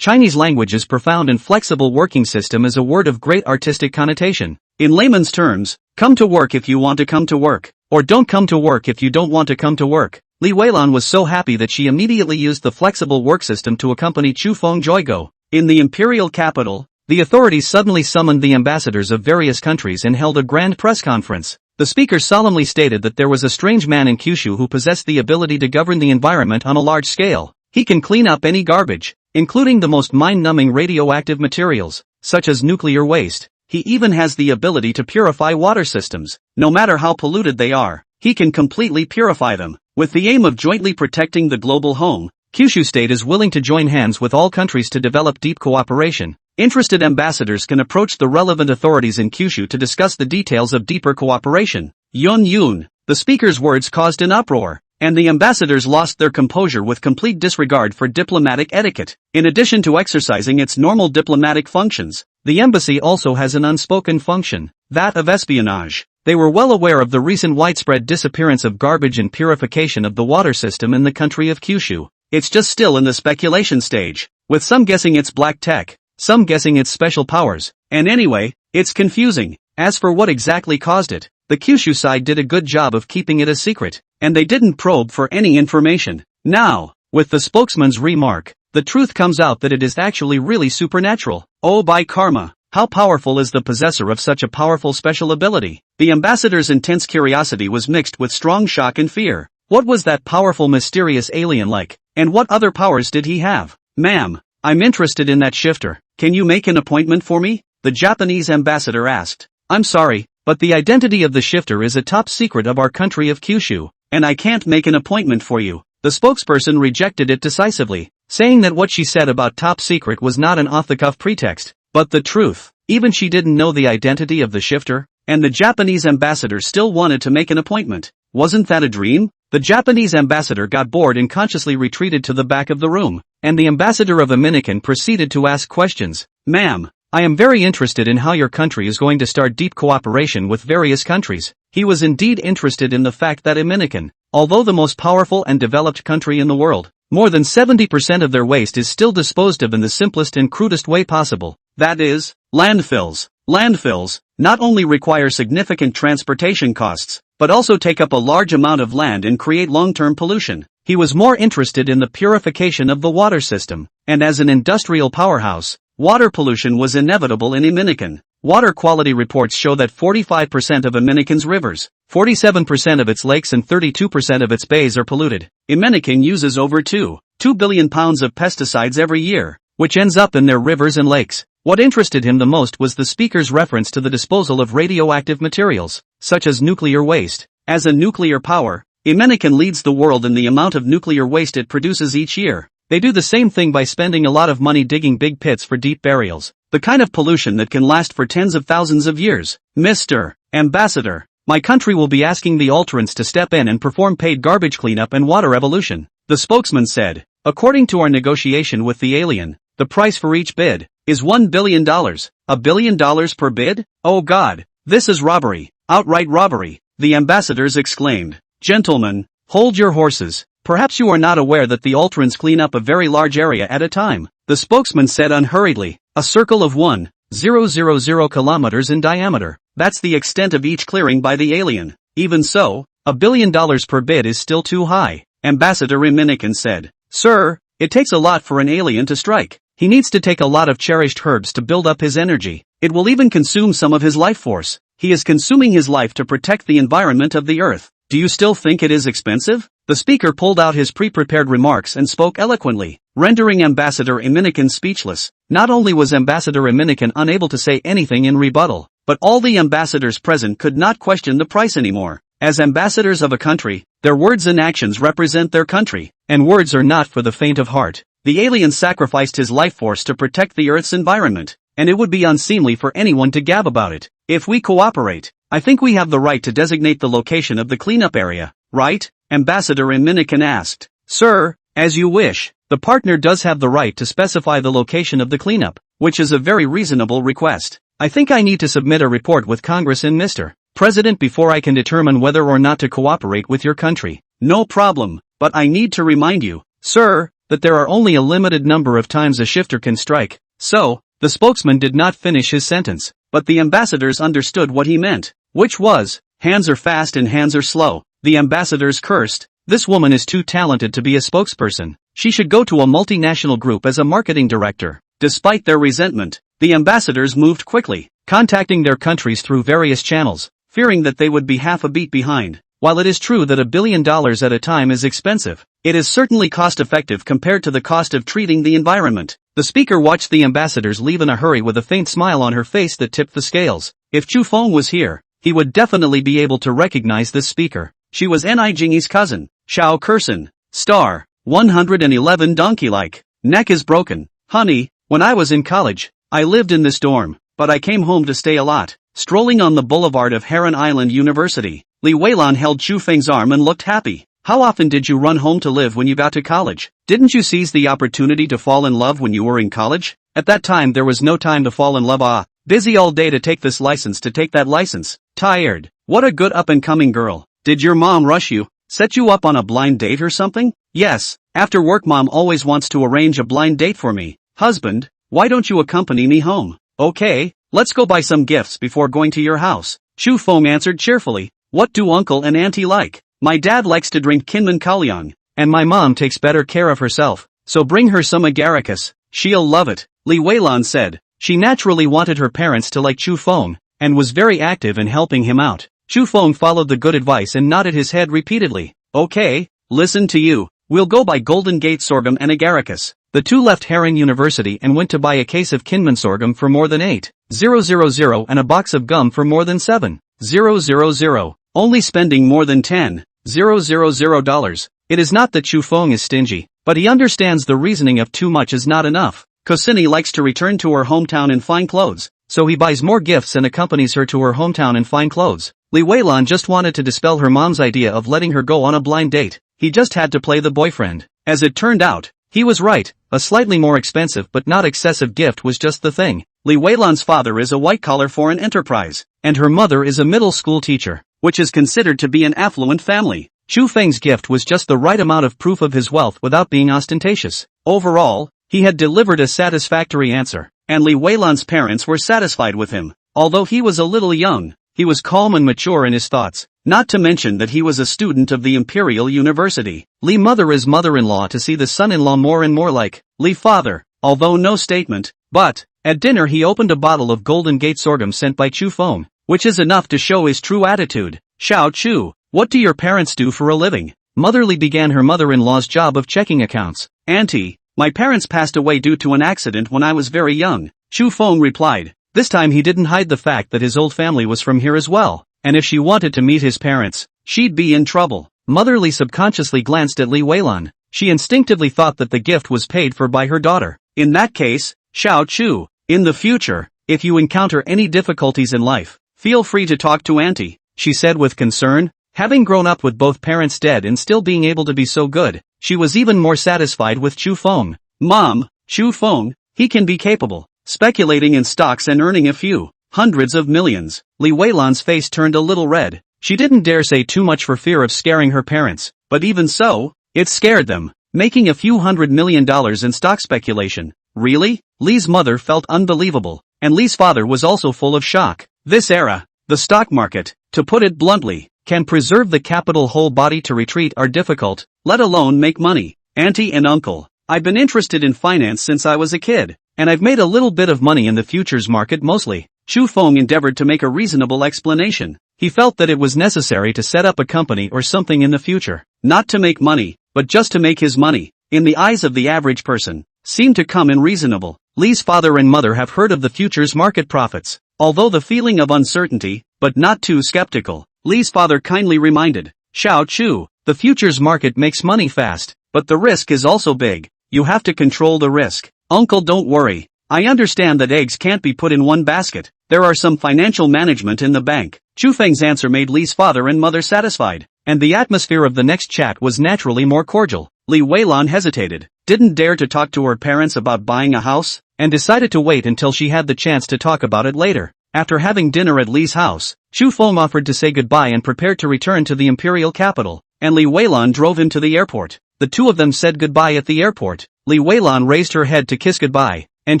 Chinese language's profound and flexible working system is a word of great artistic connotation. In layman's terms, come to work if you want to come to work, or don't come to work if you don't want to come to work. Li Weilan was so happy that she immediately used the flexible work system to accompany Chu Feng Joigo. In the imperial capital, the authorities suddenly summoned the ambassadors of various countries and held a grand press conference. The speaker solemnly stated that there was a strange man in Kyushu who possessed the ability to govern the environment on a large scale. He can clean up any garbage, including the most mind-numbing radioactive materials, such as nuclear waste. He even has the ability to purify water systems. No matter how polluted they are, he can completely purify them. With the aim of jointly protecting the global home, Kyushu State is willing to join hands with all countries to develop deep cooperation. Interested ambassadors can approach the relevant authorities in Kyushu to discuss the details of deeper cooperation. Yun. The speaker's words caused an uproar, and the ambassadors lost their composure with complete disregard for diplomatic etiquette. In addition to exercising its normal diplomatic functions, the embassy also has an unspoken function, that of espionage. They were well aware of the recent widespread disappearance of garbage and purification of the water system in the country of Kyushu. It's just still in the speculation stage, with some guessing it's black tech, some guessing it's special powers, and anyway, it's confusing. As for what exactly caused it, the Kyushu side did a good job of keeping it a secret, and they didn't probe for any information. Now, with the spokesman's remark, the truth comes out that it is actually really supernatural. Oh, by karma, how powerful is the possessor of such a powerful special ability? The ambassador's intense curiosity was mixed with strong shock and fear. What was that powerful mysterious alien like, and what other powers did he have? Ma'am, I'm interested in that shifter. Can you make an appointment for me? The Japanese ambassador asked. I'm sorry, but the identity of the shifter is a top secret of our country of Kyushu, and I can't make an appointment for you. The spokesperson rejected it decisively, saying that what she said about top secret was not an off-the-cuff pretext, but the truth. Even she didn't know the identity of the shifter, and the Japanese ambassador still wanted to make an appointment. Wasn't that a dream? The Japanese ambassador got bored and consciously retreated to the back of the room, and the ambassador of Dominican proceeded to ask questions. Ma'am, I am very interested in how your country is going to start deep cooperation with various countries. He was indeed interested in the fact that Dominican, although the most powerful and developed country in the world, more than 70% of their waste is still disposed of in the simplest and crudest way possible. That is, landfills. Landfills not only require significant transportation costs, but also take up a large amount of land and create long-term pollution. He was more interested in the purification of the water system, and as an industrial powerhouse, water pollution was inevitable in Dominican. Water quality reports show that 45% of Dominican's rivers, 47% of its lakes and 32% of its bays are polluted. Dominican uses over 2 billion pounds of pesticides every year, which ends up in their rivers and lakes. What interested him the most was the speaker's reference to the disposal of radioactive materials, such as nuclear waste. As a nuclear power, Dominican leads the world in the amount of nuclear waste it produces each year. They do the same thing by spending a lot of money digging big pits for deep burials, the kind of pollution that can last for tens of thousands of years. Mr. Ambassador, my country will be asking the Ultrans to step in and perform paid garbage cleanup and water evolution, the spokesman said. According to our negotiation with the alien, the price for each bid is $1 billion. $1 billion per bid? Oh God, this is robbery, outright robbery, the ambassadors exclaimed. Gentlemen, hold your horses. Perhaps you are not aware that the Ultrans clean up a very large area at a time, the spokesman said unhurriedly. A circle of 1,000 kilometers in diameter. That's the extent of each clearing by the alien. Even so, $1 billion per bid is still too high, Ambassador Dominican said. Sir, it takes a lot for an alien to strike. He needs to take a lot of cherished herbs to build up his energy. It will even consume some of his life force. He is consuming his life to protect the environment of the earth. Do you still think it is expensive? The speaker pulled out his pre-prepared remarks and spoke eloquently, rendering Ambassador Dominican speechless. Not only was Ambassador Dominican unable to say anything in rebuttal, but all the ambassadors present could not question the price anymore. As ambassadors of a country, their words and actions represent their country, and words are not for the faint of heart. The alien sacrificed his life force to protect the Earth's environment, and it would be unseemly for anyone to gab about it. If we cooperate, I think we have the right to designate the location of the cleanup area, right? Ambassador Dominican asked. Sir, as you wish. The partner does have the right to specify the location of the cleanup, which is a very reasonable request. I think I need to submit a report with Congress and Mr. President before I can determine whether or not to cooperate with your country. No problem, but I need to remind you, sir, that there are only a limited number of times a shifter can strike. So, the spokesman did not finish his sentence, but the ambassadors understood what he meant, which was, hands are fast and hands are slow. The ambassadors cursed. This woman is too talented to be a spokesperson. She should go to a multinational group as a marketing director. Despite their resentment, the ambassadors moved quickly, contacting their countries through various channels, fearing that they would be half a beat behind. While it is true that $1 billion at a time is expensive, it is certainly cost-effective compared to the cost of treating the environment. The speaker watched the ambassadors leave in a hurry with a faint smile on her face that tipped the scales. If Chu Feng was here, he would definitely be able to recognize this speaker. She was Ni Jingyi's cousin, Xiao Kersen. Star, 111 donkey-like. Neck is broken. Honey, when I was in college, I lived in this dorm, but I came home to stay a lot. Strolling on the boulevard of Heron Island University, Li Weilan held Chu Feng's arm and looked happy. How often did you run home to live when you got to college? Didn't you seize the opportunity to fall in love when you were in college? At that time there was no time to fall in love. Busy all day to take this license to take that license. Tired. What a good up-and-coming girl. Did your mom rush you? Set you up on a blind date or something? Yes, after work mom always wants to arrange a blind date for me. Husband, why don't you accompany me home? Okay, let's go buy some gifts before going to your house. Chu Feng answered cheerfully. What do uncle and auntie like? My dad likes to drink Kinmen Kaoyang, and my mom takes better care of herself, so bring her some agaricus. She'll love it, Li Weilan said. She naturally wanted her parents to like Chu Feng, and was very active in helping him out. Chu Feng followed the good advice and nodded his head repeatedly. Okay, listen to you. We'll go buy Golden Gate sorghum and agaricus. The two left Heron University and went to buy a case of Kinmen sorghum for more than 8,000 and a box of gum for more than 7,000, only spending more than $10,000. It is not that Chu Feng is stingy, but he understands the reasoning of too much is not enough. Cosini likes to return to her hometown in fine clothes, so he buys more gifts and accompanies her to her hometown in fine clothes. Li Weilan just wanted to dispel her mom's idea of letting her go on a blind date. He just had to play the boyfriend. As it turned out, he was right. A slightly more expensive but not excessive gift was just the thing. Li Weilan's father is a white-collar foreign enterprise, and her mother is a middle school teacher, which is considered to be an affluent family. Chu Feng's gift was just the right amount of proof of his wealth without being ostentatious. Overall, he had delivered a satisfactory answer, and Li Weilan's parents were satisfied with him. Although he was a little young, he was calm and mature in his thoughts, not to mention that he was a student of the Imperial University. Li mother is mother-in-law to see the son-in-law more and more like Li father, although no statement, but, at dinner he opened a bottle of Golden Gate sorghum sent by Chu Feng, which is enough to show his true attitude. Xiao Chu, what do your parents do for a living? Motherly began her mother-in-law's job of checking accounts. Auntie, my parents passed away due to an accident when I was very young, Chu Feng replied. This time he didn't hide the fact that his old family was from here as well, and if she wanted to meet his parents, she'd be in trouble. Motherly subconsciously glanced at Li Weilan. She instinctively thought that the gift was paid for by her daughter. In that case, Xiao Chu, in the future, if you encounter any difficulties in life, feel free to talk to Auntie, she said with concern. Having grown up with both parents dead and still being able to be so good, she was even more satisfied with Chu Feng. Mom, Chu Feng, he can be capable, speculating in stocks and earning a few hundreds of millions. Li Weilan's face turned a little red. She didn't dare say too much for fear of scaring her parents, but even so, it scared them. Making a few $100 million in stock speculation. Really? Li's mother felt unbelievable, and Li's father was also full of shock. This era, the stock market, to put it bluntly, can preserve the capital whole body to retreat are difficult, let alone make money. Auntie and uncle, I've been interested in finance since I was a kid, and I've made a little bit of money in the futures market mostly. Chu Feng endeavored to make a reasonable explanation. He felt that it was necessary to set up a company or something in the future, not to make money, but just to make his money, in the eyes of the average person, seemed to come in reasonable. Li's father and mother have heard of the futures market profits, although the feeling of uncertainty, but not too skeptical. Li's father kindly reminded, Xiao Chu, the futures market makes money fast, but the risk is also big. You have to control the risk. Uncle, don't worry. I understand that eggs can't be put in one basket. There are some financial management in the bank. Chu Feng's answer made Li's father and mother satisfied, and the atmosphere of the next chat was naturally more cordial. Li Weilan hesitated, didn't dare to talk to her parents about buying a house, and decided to wait until she had the chance to talk about it later. After having dinner at Li's house, Chu Feng offered to say goodbye and prepared to return to the imperial capital, and Li Weilan drove him to the airport. the two of them said goodbye at the airport. Li Weilan raised her head to kiss goodbye, and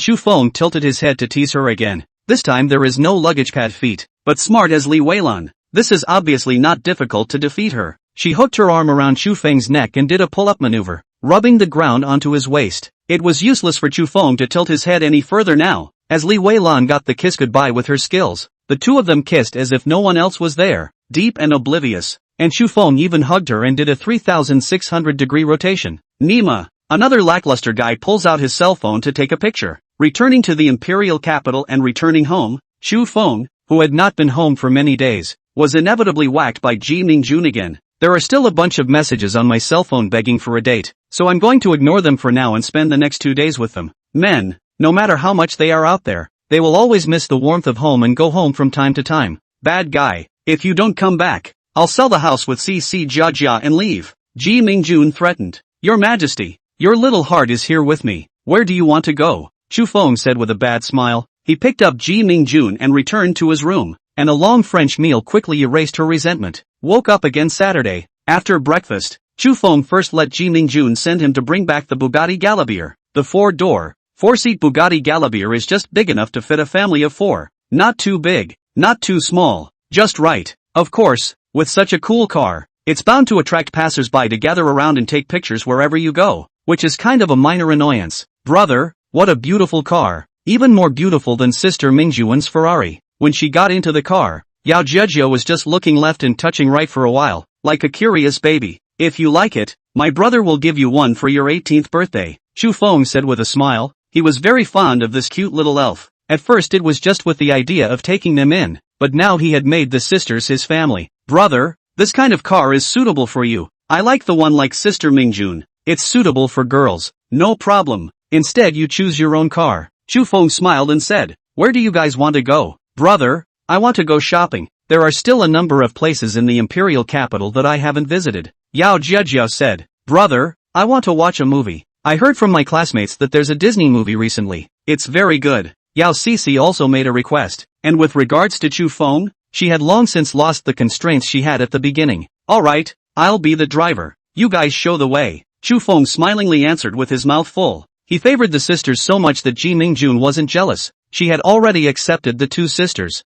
Chu Feng tilted his head to tease her again. This time there is no luggage pad feat, but smart as Li Weilan, this is obviously not difficult to defeat her. She hooked her arm around Chu Feng's neck and did a pull-up maneuver, rubbing the ground onto his waist. It was useless for Chu Feng to tilt his head any further now, as Li Weilan got the kiss goodbye with her skills. The two of them kissed as if no one else was there, deep and oblivious, and Chu Feng even hugged her and did a 3,600-degree rotation. Nima, another lackluster guy, pulls out his cell phone to take a picture. Returning to the imperial capital and returning home, Chu Feng, who had not been home for many days, was inevitably whacked by Ji Mingjun again. There are still a bunch of messages on my cell phone begging for a date, so I'm going to ignore them for now and spend the next 2 days with them. Men, no matter how much they are out there, they will always miss the warmth of home and go home from time to time. Bad guy, if you don't come back, I'll sell the house with CC Jia and leave. Ji Mingjun threatened. Your Majesty, your little heart is here with me. Where do you want to go? Chu Feng said with a bad smile. He picked up Ji Mingjun and returned to his room, and a long French meal quickly erased her resentment. Woke up again Saturday. After breakfast, Chu Feng first let Ji Mingjun send him to bring back the Bugatti Galabier. The 4-door, 4-seat Bugatti Galabier is just big enough to fit a family of 4. Not too big, not too small, just right. Of course, with such a cool car, it's bound to attract passers-by to gather around and take pictures wherever you go, which is kind of a minor annoyance. Brother, what a beautiful car. Even more beautiful than Sister Mingjuan's Ferrari. When she got into the car, Yao Jiejio was just looking left and touching right for a while, like a curious baby. If you like it, my brother will give you one for your 18th birthday, Chu Feng said with a smile. He was very fond of this cute little elf. At first it was just with the idea of taking them in, but now he had made the sisters his family. Brother, this kind of car is suitable for you. I like the one like Sister Mingjun. It's suitable for girls. No problem. Instead you choose your own car. Chu Feng smiled and said, where do you guys want to go? Brother, I want to go shopping. There are still a number of places in the imperial capital that I haven't visited. Yao Jiejio said, brother, I want to watch a movie. I heard from my classmates that there's a Disney movie recently. It's very good. Yao Cici also made a request, and with regards to Chu Feng, she had long since lost the constraints she had at the beginning. Alright, I'll be the driver. You guys show the way. Chu Feng smilingly answered with his mouth full. He favored the sisters so much that Ji Mingjun wasn't jealous. She had already accepted the two sisters.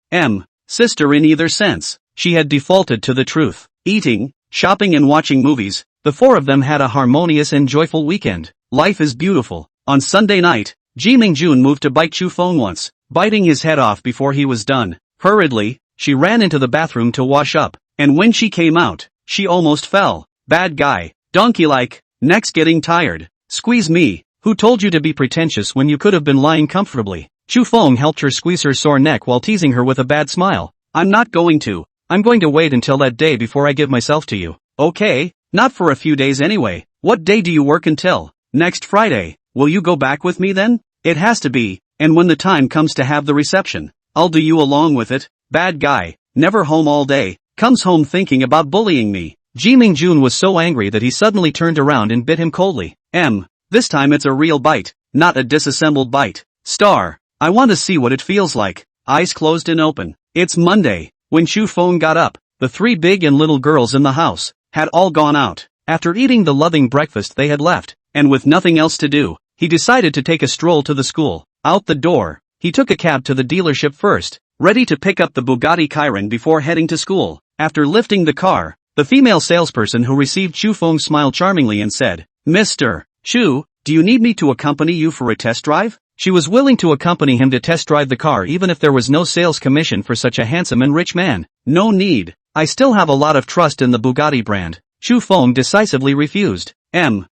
Sister in either sense. She had defaulted to the truth. Eating, shopping and watching movies, the four of them had a harmonious and joyful weekend. Life is beautiful. On Sunday night, Ji Mingjun moved to bite Chu Feng once, biting his head off before he was done. Hurriedly, she ran into the bathroom to wash up, and when she came out, she almost fell. Bad guy, donkey-like, neck's getting tired. Squeeze me. Who told you to be pretentious when you could have been lying comfortably? Chu Feng helped her squeeze her sore neck while teasing her with a bad smile. I'm not going to. I'm going to wait until that day before I give myself to you. Okay, not for a few days anyway. What day do you work until? Next Friday. Will you go back with me then? It has to be, and when the time comes to have the reception, I'll do you along with it. Bad guy, never home all day, comes home thinking about bullying me. Ji Mingjun was so angry that he suddenly turned around and bit him coldly. This time it's a real bite, not a disassembled bite. Star, I want to see what it feels like. Eyes closed and open. It's Monday. When Chu Feng got up, the three big and little girls in the house had all gone out. After eating the loving breakfast they had left, and with nothing else to do, he decided to take a stroll to the school. Out the door, he took a cab to the dealership first, ready to pick up the Bugatti Chiron before heading to school. After lifting the car, the female salesperson who received Chu Feng smiled charmingly and said, Mr. Chu, do you need me to accompany you for a test drive? She was willing to accompany him to test drive the car even if there was no sales commission for such a handsome and rich man. No need. I still have a lot of trust in the Bugatti brand. Chu Feng decisively refused.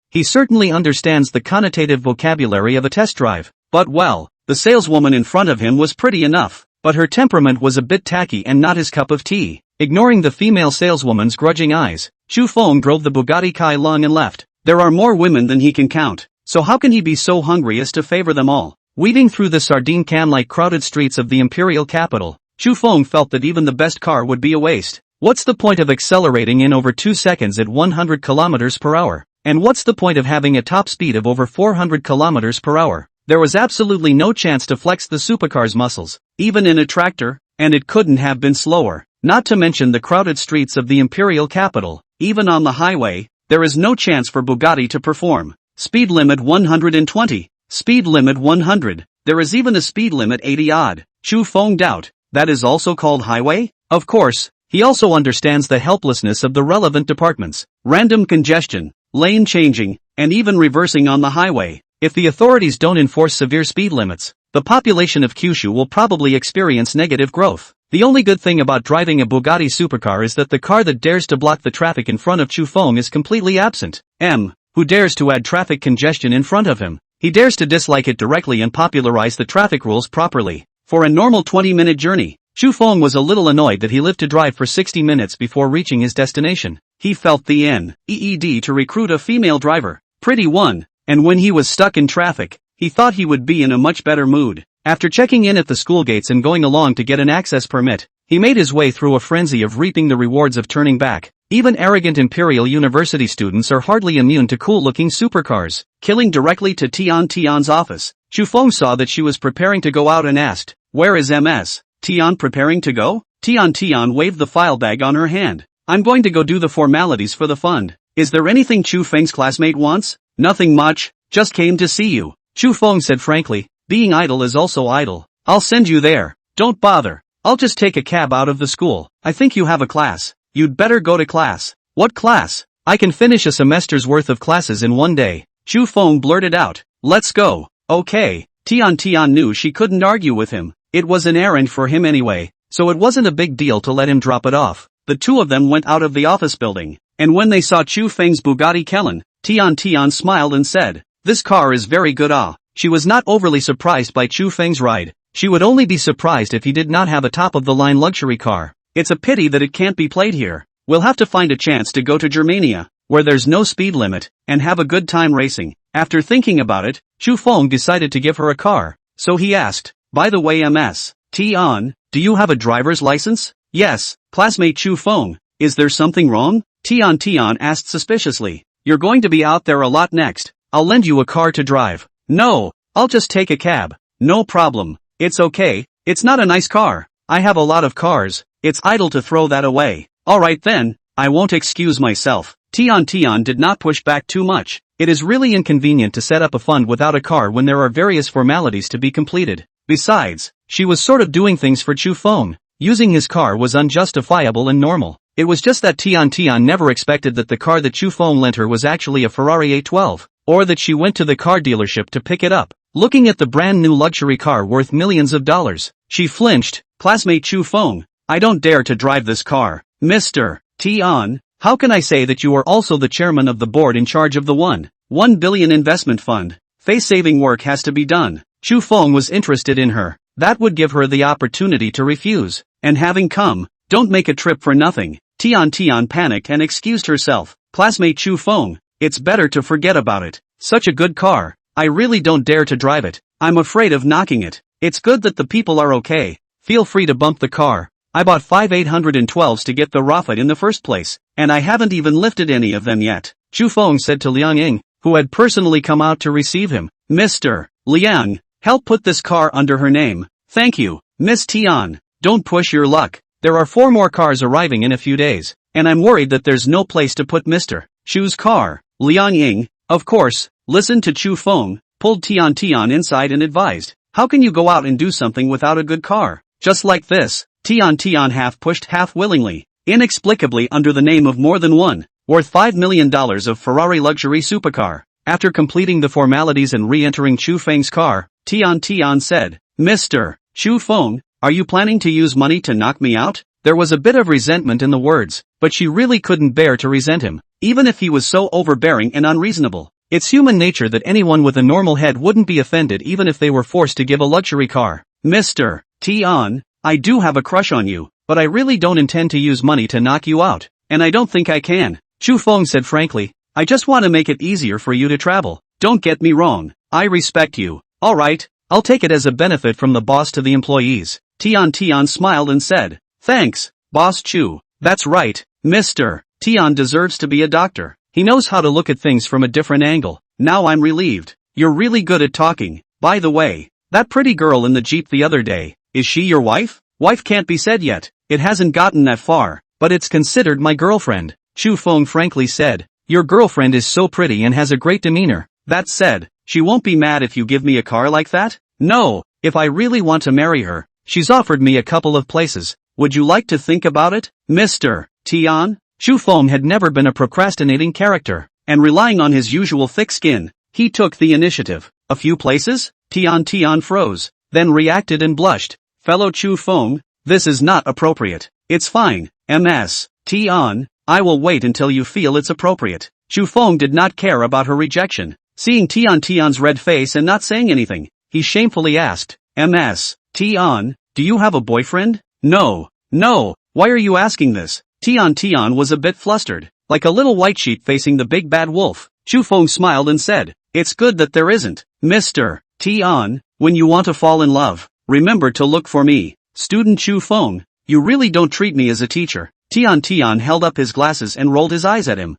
He certainly understands the connotative vocabulary of a test drive. But well, the saleswoman in front of him was pretty enough, but her temperament was a bit tacky and not his cup of tea. Ignoring the female saleswoman's grudging eyes, Chu Feng drove the Bugatti Chiron and left. There are more women than he can count, so how can he be so hungry as to favor them all? Weaving through the sardine can-like crowded streets of the imperial capital, Chu Feng felt that even the best car would be a waste. What's the point of accelerating in over 2 seconds at 100 kilometers per hour? And what's the point of having a top speed of over 400 kilometers per hour? There was absolutely no chance to flex the supercar's muscles, even in a tractor, and it couldn't have been slower. Not to mention the crowded streets of the imperial capital. Even on the highway, There is no chance for Bugatti to perform. Speed limit 120. Speed limit 100. There is even a speed limit 80 odd. Chu Feng doubt. That is also called highway? Of course. He also understands the helplessness of the relevant departments. Random congestion, lane changing, and even reversing on the highway. If the authorities don't enforce severe speed limits, the population of Kyushu will probably experience negative growth. The only good thing about driving a Bugatti supercar is that the car that dares to block the traffic in front of Chu Feng is completely absent. Who dares to add traffic congestion in front of him? He dares to dislike it directly and popularize the traffic rules properly. For a normal 20-minute journey, Chu Feng was a little annoyed that he lived to drive for 60 minutes before reaching his destination. He felt the need to recruit a female driver. Pretty one. And when he was stuck in traffic, he thought he would be in a much better mood. After checking in at the school gates and going along to get an access permit, he made his way through a frenzy of reaping the rewards of turning back. Even arrogant Imperial University students are hardly immune to cool-looking supercars. Killing directly to Tian's office, Chu Feng saw that she was preparing to go out and asked, "Where is MS? Tian preparing to go?" Tian waved the file bag on her hand. "I'm going to go do the formalities for the fund. Is there anything Chu Feng's classmate wants?" "Nothing much, just came to see you," Chu Feng said frankly. "Being idle is also idle. I'll send you there. Don't bother. I'll just take a cab out of the school. I think you have a class. You'd better go to class." "What class? I can finish a semester's worth of classes in one day," Chu Feng blurted out. "Let's go." "Okay." Tian knew she couldn't argue with him. It was an errand for him anyway, so it wasn't a big deal to let him drop it off. The two of them went out of the office building, and when they saw Chu Feng's Bugatti Kellen, Tian smiled and said, "This car is very good." She was not overly surprised by Chu Feng's ride. She would only be surprised if he did not have a top-of-the-line luxury car. It's a pity that it can't be played here. We'll have to find a chance to go to Germania, where there's no speed limit, and have a good time racing. After thinking about it, Chu Feng decided to give her a car. So he asked, "By the way, MS, Tian, do you have a driver's license?" "Yes, classmate Chu Feng. Is there something wrong?" Tian asked suspiciously. "You're going to be out there a lot next. I'll lend you a car to drive." "No, I'll just take a cab." "No problem. It's okay. It's not a nice car. I have a lot of cars. It's idle to throw that away." "Alright then, I won't excuse myself." Tian did not push back too much. It is really inconvenient to set up a fund without a car when there are various formalities to be completed. Besides, she was sort of doing things for Chu Feng. Using his car was unjustifiable and normal. It was just that Tian never expected that the car that Chu Feng lent her was actually a Ferrari 812, or that she went to the car dealership to pick it up. Looking at the brand new luxury car worth millions of dollars, she flinched. "Classmate Chu Feng, I don't dare to drive this car." "Mr. Tian, how can I say that you are also the chairman of the board in charge of the 1 billion investment fund? Face-saving work has to be done." Chu Feng was interested in her. That would give her the opportunity to refuse. And having come, don't make a trip for nothing. Tian panicked and excused herself. "Classmate Chu Feng, it's better to forget about it. Such a good car. I really don't dare to drive it. I'm afraid of knocking it. It's good that the people are okay. Feel free to bump the car. I bought 5 812s to get the Rafat in the first place, and I haven't even lifted any of them yet," Chu Feng said to Liang Ying, who had personally come out to receive him. "Mr. Liang, help put this car under her name." "Thank you, Miss Tian. Don't push your luck. There are 4 more cars arriving in a few days, and I'm worried that there's no place to put Mr. Chu's car." Liang Ying, of course, listened to Chu Feng, pulled Tian inside and advised, "How can you go out and do something without a good car? Just like this." Tian half pushed half willingly, inexplicably under the name of more than one, worth $5 million of Ferrari luxury supercar. After completing the formalities and re-entering Chu Feng's car, Tian said, "Mr. Chu Feng, are you planning to use money to knock me out?" There was a bit of resentment in the words, but she really couldn't bear to resent him, even if he was so overbearing and unreasonable. It's human nature that anyone with a normal head wouldn't be offended even if they were forced to give a luxury car. "Mr. Tian, I do have a crush on you, but I really don't intend to use money to knock you out, and I don't think I can," Chu Feng said frankly. "I just want to make it easier for you to travel. Don't get me wrong, I respect you. Alright, I'll take it as a benefit from the boss to the employees." Tian smiled and said, "Thanks, Boss Chu." "That's right, Mr. Tian deserves to be a doctor. He knows how to look at things from a different angle." "Now I'm relieved. You're really good at talking. By the way, that pretty girl in the Jeep the other day, is she your wife?" "Wife can't be said yet. It hasn't gotten that far, but it's considered my girlfriend," Chu Feng frankly said. Your girlfriend is so pretty and has a great demeanor. That said, she won't be mad if you give me a car like that? No, if I really want to marry her. She's offered me a couple of places. Would you like to think about it, Mr. Tian? Shu Feng had never been a procrastinating character, and relying on his usual thick skin, he took the initiative. A few places? Tian froze, then reacted and blushed. Fellow Chu Feng, this is not appropriate. It's fine, Ms. Tian, I will wait until you feel it's appropriate. Chu Feng did not care about her rejection. Seeing Tian's red face and not saying anything, he shamefully asked, Ms. Tian, do you have a boyfriend? No, why are you asking this? Tian was a bit flustered, like a little white sheep facing the big bad wolf. Chu Feng smiled and said, it's good that there isn't. Mr. Tian, when you want to fall in love, remember to look for me. Student Chu Feng, you really don't treat me as a teacher. Tian held up his glasses and rolled his eyes at him.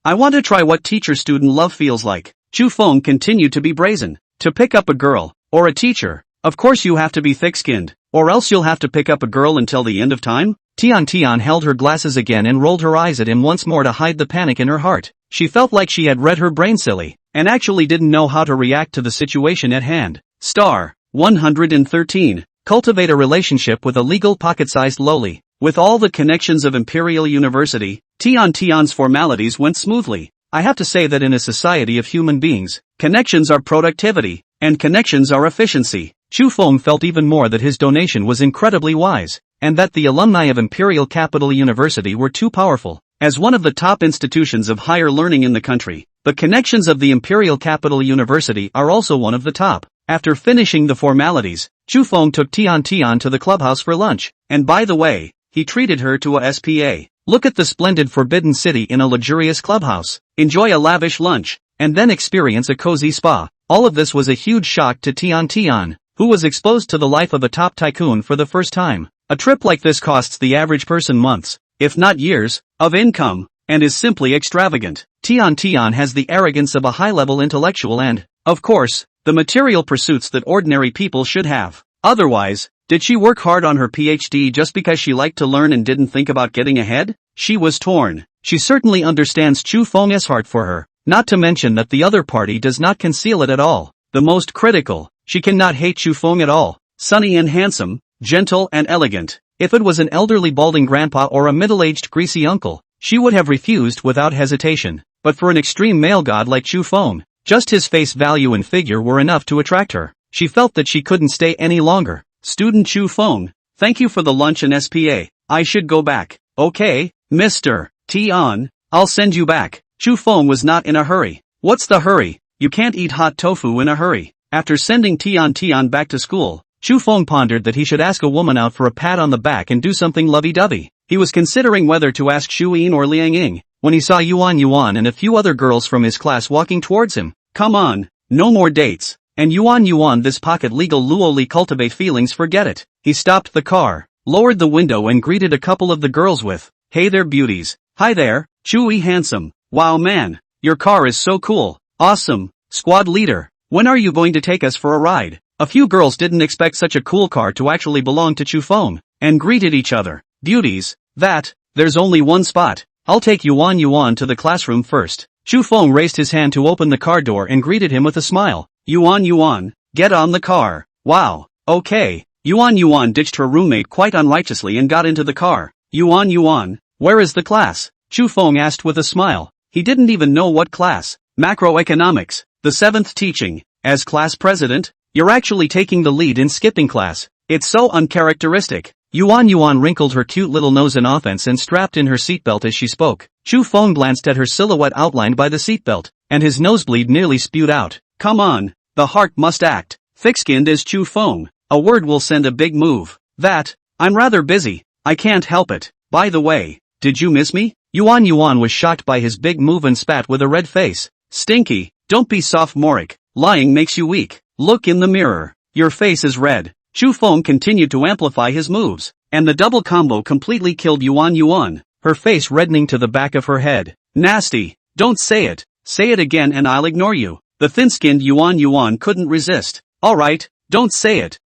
I want to try what teacher-student love feels like. Chu Feng continued to be brazen. To pick up a girl, or a teacher, of course you have to be thick-skinned, or else you'll have to pick up a girl until the end of time? Tian held her glasses again and rolled her eyes at him once more to hide the panic in her heart. She felt like she had read her brain silly, and actually didn't know how to react to the situation at hand. Star 113. Cultivate a relationship with a legal pocket-sized loli. With all the connections of Imperial University, Tian's formalities went smoothly. I have to say that in a society of human beings, connections are productivity, and connections are efficiency. Chu Feng felt even more that his donation was incredibly wise, and that the alumni of Imperial Capital University were too powerful. As one of the top institutions of higher learning in the country, the connections of the Imperial Capital University are also one of the top. After finishing the formalities, Chu Feng took Tian to the clubhouse for lunch, and by the way, he treated her to a SPA. Look at the splendid Forbidden City in a luxurious clubhouse, enjoy a lavish lunch, and then experience a cozy spa. All of this was a huge shock to Tian, who was exposed to the life of a top tycoon for the first time. A trip like this costs the average person months, if not years, of income, and is simply extravagant. Tian has the arrogance of a high-level intellectual and, of course, the material pursuits that ordinary people should have. Otherwise, did she work hard on her PhD just because she liked to learn and didn't think about getting ahead? She was torn. She certainly understands Chu Feng's heart for her, not to mention that the other party does not conceal it at all. The most critical, she cannot hate Chu Feng at all. Sunny and handsome, gentle and elegant. If it was an elderly balding grandpa or a middle-aged greasy uncle, she would have refused without hesitation. But for an extreme male god like Chu Feng, just his face value and figure were enough to attract her. She felt that she couldn't stay any longer. Student Chu Feng, thank you for the lunch and SPA. I should go back. Okay, Mr. Tian, I'll send you back. Chu Feng was not in a hurry. What's the hurry? You can't eat hot tofu in a hurry. After sending Tian back to school, Chu Feng pondered that he should ask a woman out for a pat on the back and do something lovey-dovey. He was considering whether to ask Xu Yin or Liang Ying, when he saw Yuan and a few other girls from his class walking towards him. Come on, no more dates. And Yuan, this pocket legal luoli cultivate feelings, forget it. He stopped the car, lowered the window and greeted a couple of the girls with, hey there beauties. Hi there, Chewy handsome. Wow man, your car is so cool. Awesome, squad leader. When are you going to take us for a ride? A few girls didn't expect such a cool car to actually belong to Chu Feng, and greeted each other. Beauties, there's only one spot. I'll take Yuan to the classroom first. Chu Feng raised his hand to open the car door and greeted him with a smile. Yuan, get on the car. Wow, okay. Yuan ditched her roommate quite unrighteously and got into the car. Yuan, where is the class? Chu Feng asked with a smile. He didn't even know what class. Macroeconomics, the 7th teaching. As class president, you're actually taking the lead in skipping class. It's so uncharacteristic. Yuan wrinkled her cute little nose in offense and strapped in her seatbelt as she spoke. Chu Feng glanced at her silhouette outlined by the seatbelt, and his nosebleed nearly spewed out. Come on, the heart must act. Thick-skinned as Chu Feng, a word will send a big move. I'm rather busy, I can't help it. By the way, did you miss me? Yuan was shocked by his big move and spat with a red face. Stinky, don't be sophomoric, lying makes you weak. Look in the mirror, your face is red. Chu Feng continued to amplify his moves, and the double combo completely killed Yuan, her face reddening to the back of her head. Nasty, don't say it again and I'll ignore you. The thin-skinned Yuan couldn't resist. Alright, don't say it,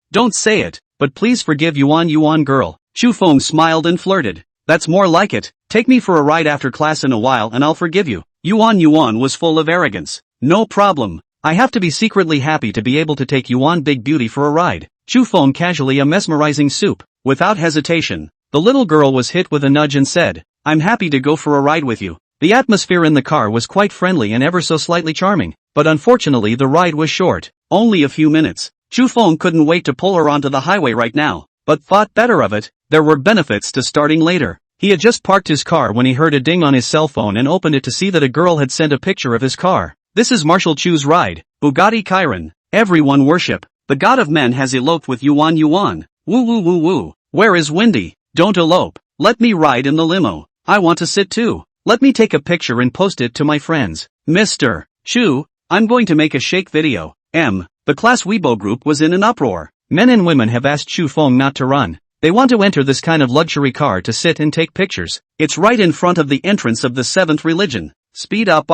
but please forgive Yuan girl. Chu Feng smiled and flirted. That's more like it. Take me for a ride after class in a while and I'll forgive you. Yuan was full of arrogance. No problem. I have to be secretly happy to be able to take Yuan Big Beauty for a ride. Chu Feng casually a mesmerizing soup. Without hesitation, the little girl was hit with a nudge and said, I'm happy to go for a ride with you. The atmosphere in the car was quite friendly and ever so slightly charming, but unfortunately the ride was short, only a few minutes. Chu Feng couldn't wait to pull her onto the highway right now, but thought better of it. There were benefits to starting later. He had just parked his car when he heard a ding on his cell phone and opened it to see that a girl had sent a picture of his car. This is Marshal Chu's ride, Bugatti Chiron. Everyone worship. The god of men has eloped with Yuan. Woo woo woo woo. Where is Windy? Don't elope. Let me ride in the limo. I want to sit too. Let me take a picture and post it to my friends. Mr. Chu, I'm going to make a shake video. The class Weibo group was in an uproar. Men and women have asked Chu Feng not to run. They want to enter this kind of luxury car to sit and take pictures. It's right in front of the entrance of the 7th religion. Speed up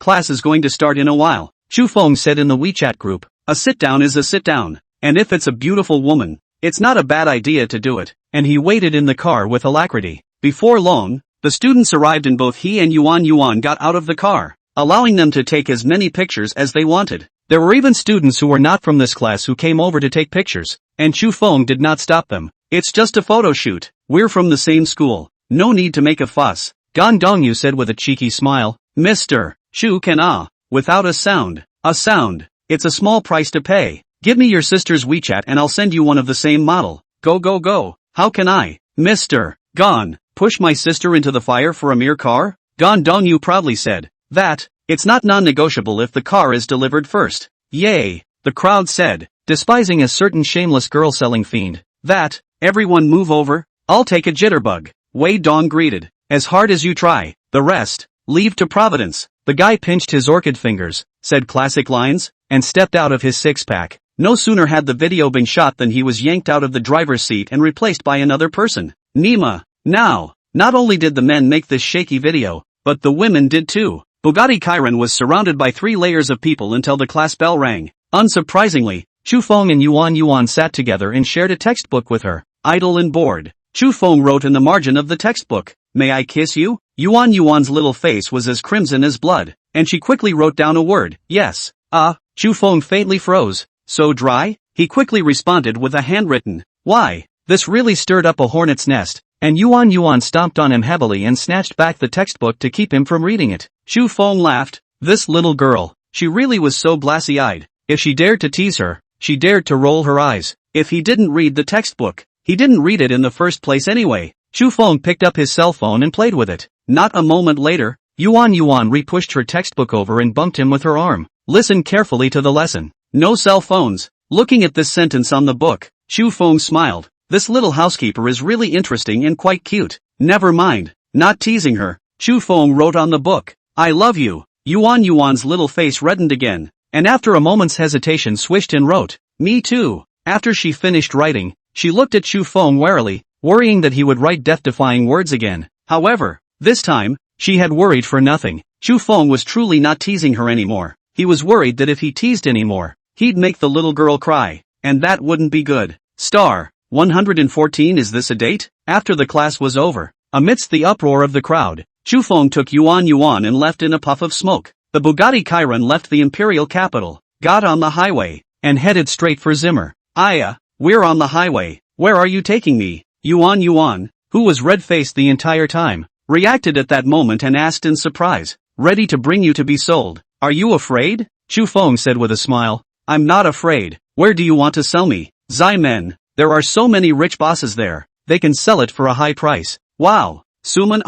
class is going to start in a while. Chu Feng said in the WeChat group. A sit-down is a sit-down. And if it's a beautiful woman, it's not a bad idea to do it. And he waited in the car with alacrity. Before long, the students arrived and both he and Yuan got out of the car, allowing them to take as many pictures as they wanted. There were even students who were not from this class who came over to take pictures, and Chu Feng did not stop them. It's just a photo shoot. We're from the same school. No need to make a fuss. Gan Dongyu said with a cheeky smile. Mr. Chu can without a sound. A sound. It's a small price to pay. Give me your sister's WeChat and I'll send you one of the same model. Go go go. How can I? Mr. Gan, push my sister into the fire for a mere car? Gan Dongyu proudly said. That, it's not non-negotiable if the car is delivered first. Yay, the crowd said, despising a certain shameless girl-selling fiend. That, everyone move over, I'll take a jitterbug. Wei Dong greeted. As hard as you try, the rest, leave to Providence. The guy pinched his orchid fingers, said classic lines, and stepped out of his six-pack. No sooner had the video been shot than he was yanked out of the driver's seat and replaced by another person. Nima. Now, not only did the men make this shaky video, but the women did too. Bugatti Chiron was surrounded by 3 layers of people until the class bell rang. Unsurprisingly, Chu Feng and Yuan sat together and shared a textbook with her. Idle and bored, Chu Feng wrote in the margin of the textbook, "May I kiss you?" Yuan's little face was as crimson as blood, and she quickly wrote down a word, "Yes." Chu Feng faintly froze. "So dry?" He quickly responded with a handwritten, "Why?" This really stirred up a hornet's nest, and Yuan stomped on him heavily and snatched back the textbook to keep him from reading it. Chu Feng laughed. This little girl, she really was so glassy-eyed. If she dared to tease her, she dared to roll her eyes. If he didn't read the textbook, he didn't read it in the first place anyway. Chu Feng picked up his cell phone and played with it. Not a moment later, Yuan re-pushed her textbook over and bumped him with her arm. Listen carefully to the lesson. No cell phones. Looking at this sentence on the book, Chu Feng smiled. This little housekeeper is really interesting and quite cute. Never mind. Not teasing her. Chu Feng wrote on the book, "I love you." Yuan's little face reddened again, and after a moment's hesitation swished and wrote, "Me too." After she finished writing, she looked at Chu Feng warily, worrying that he would write death-defying words again. However, this time, she had worried for nothing. Chu Feng was truly not teasing her anymore. He was worried that if he teased anymore, he'd make the little girl cry, and that wouldn't be good. Star 114. Is this a date? After the class was over, amidst the uproar of the crowd, Chu Feng took Yuan and left in a puff of smoke. The Bugatti Chiron left the imperial capital, got on the highway, and headed straight for Zimmer. We're on the highway. Where are you taking me? Yuan, who was red-faced the entire time, reacted at that moment and asked in surprise, "Ready to bring you to be sold. Are you afraid?" Chu Feng said with a smile, "I'm not afraid. Where do you want to sell me?" "Ximen. There are so many rich bosses there. They can sell it for a high price." "Wow. Suman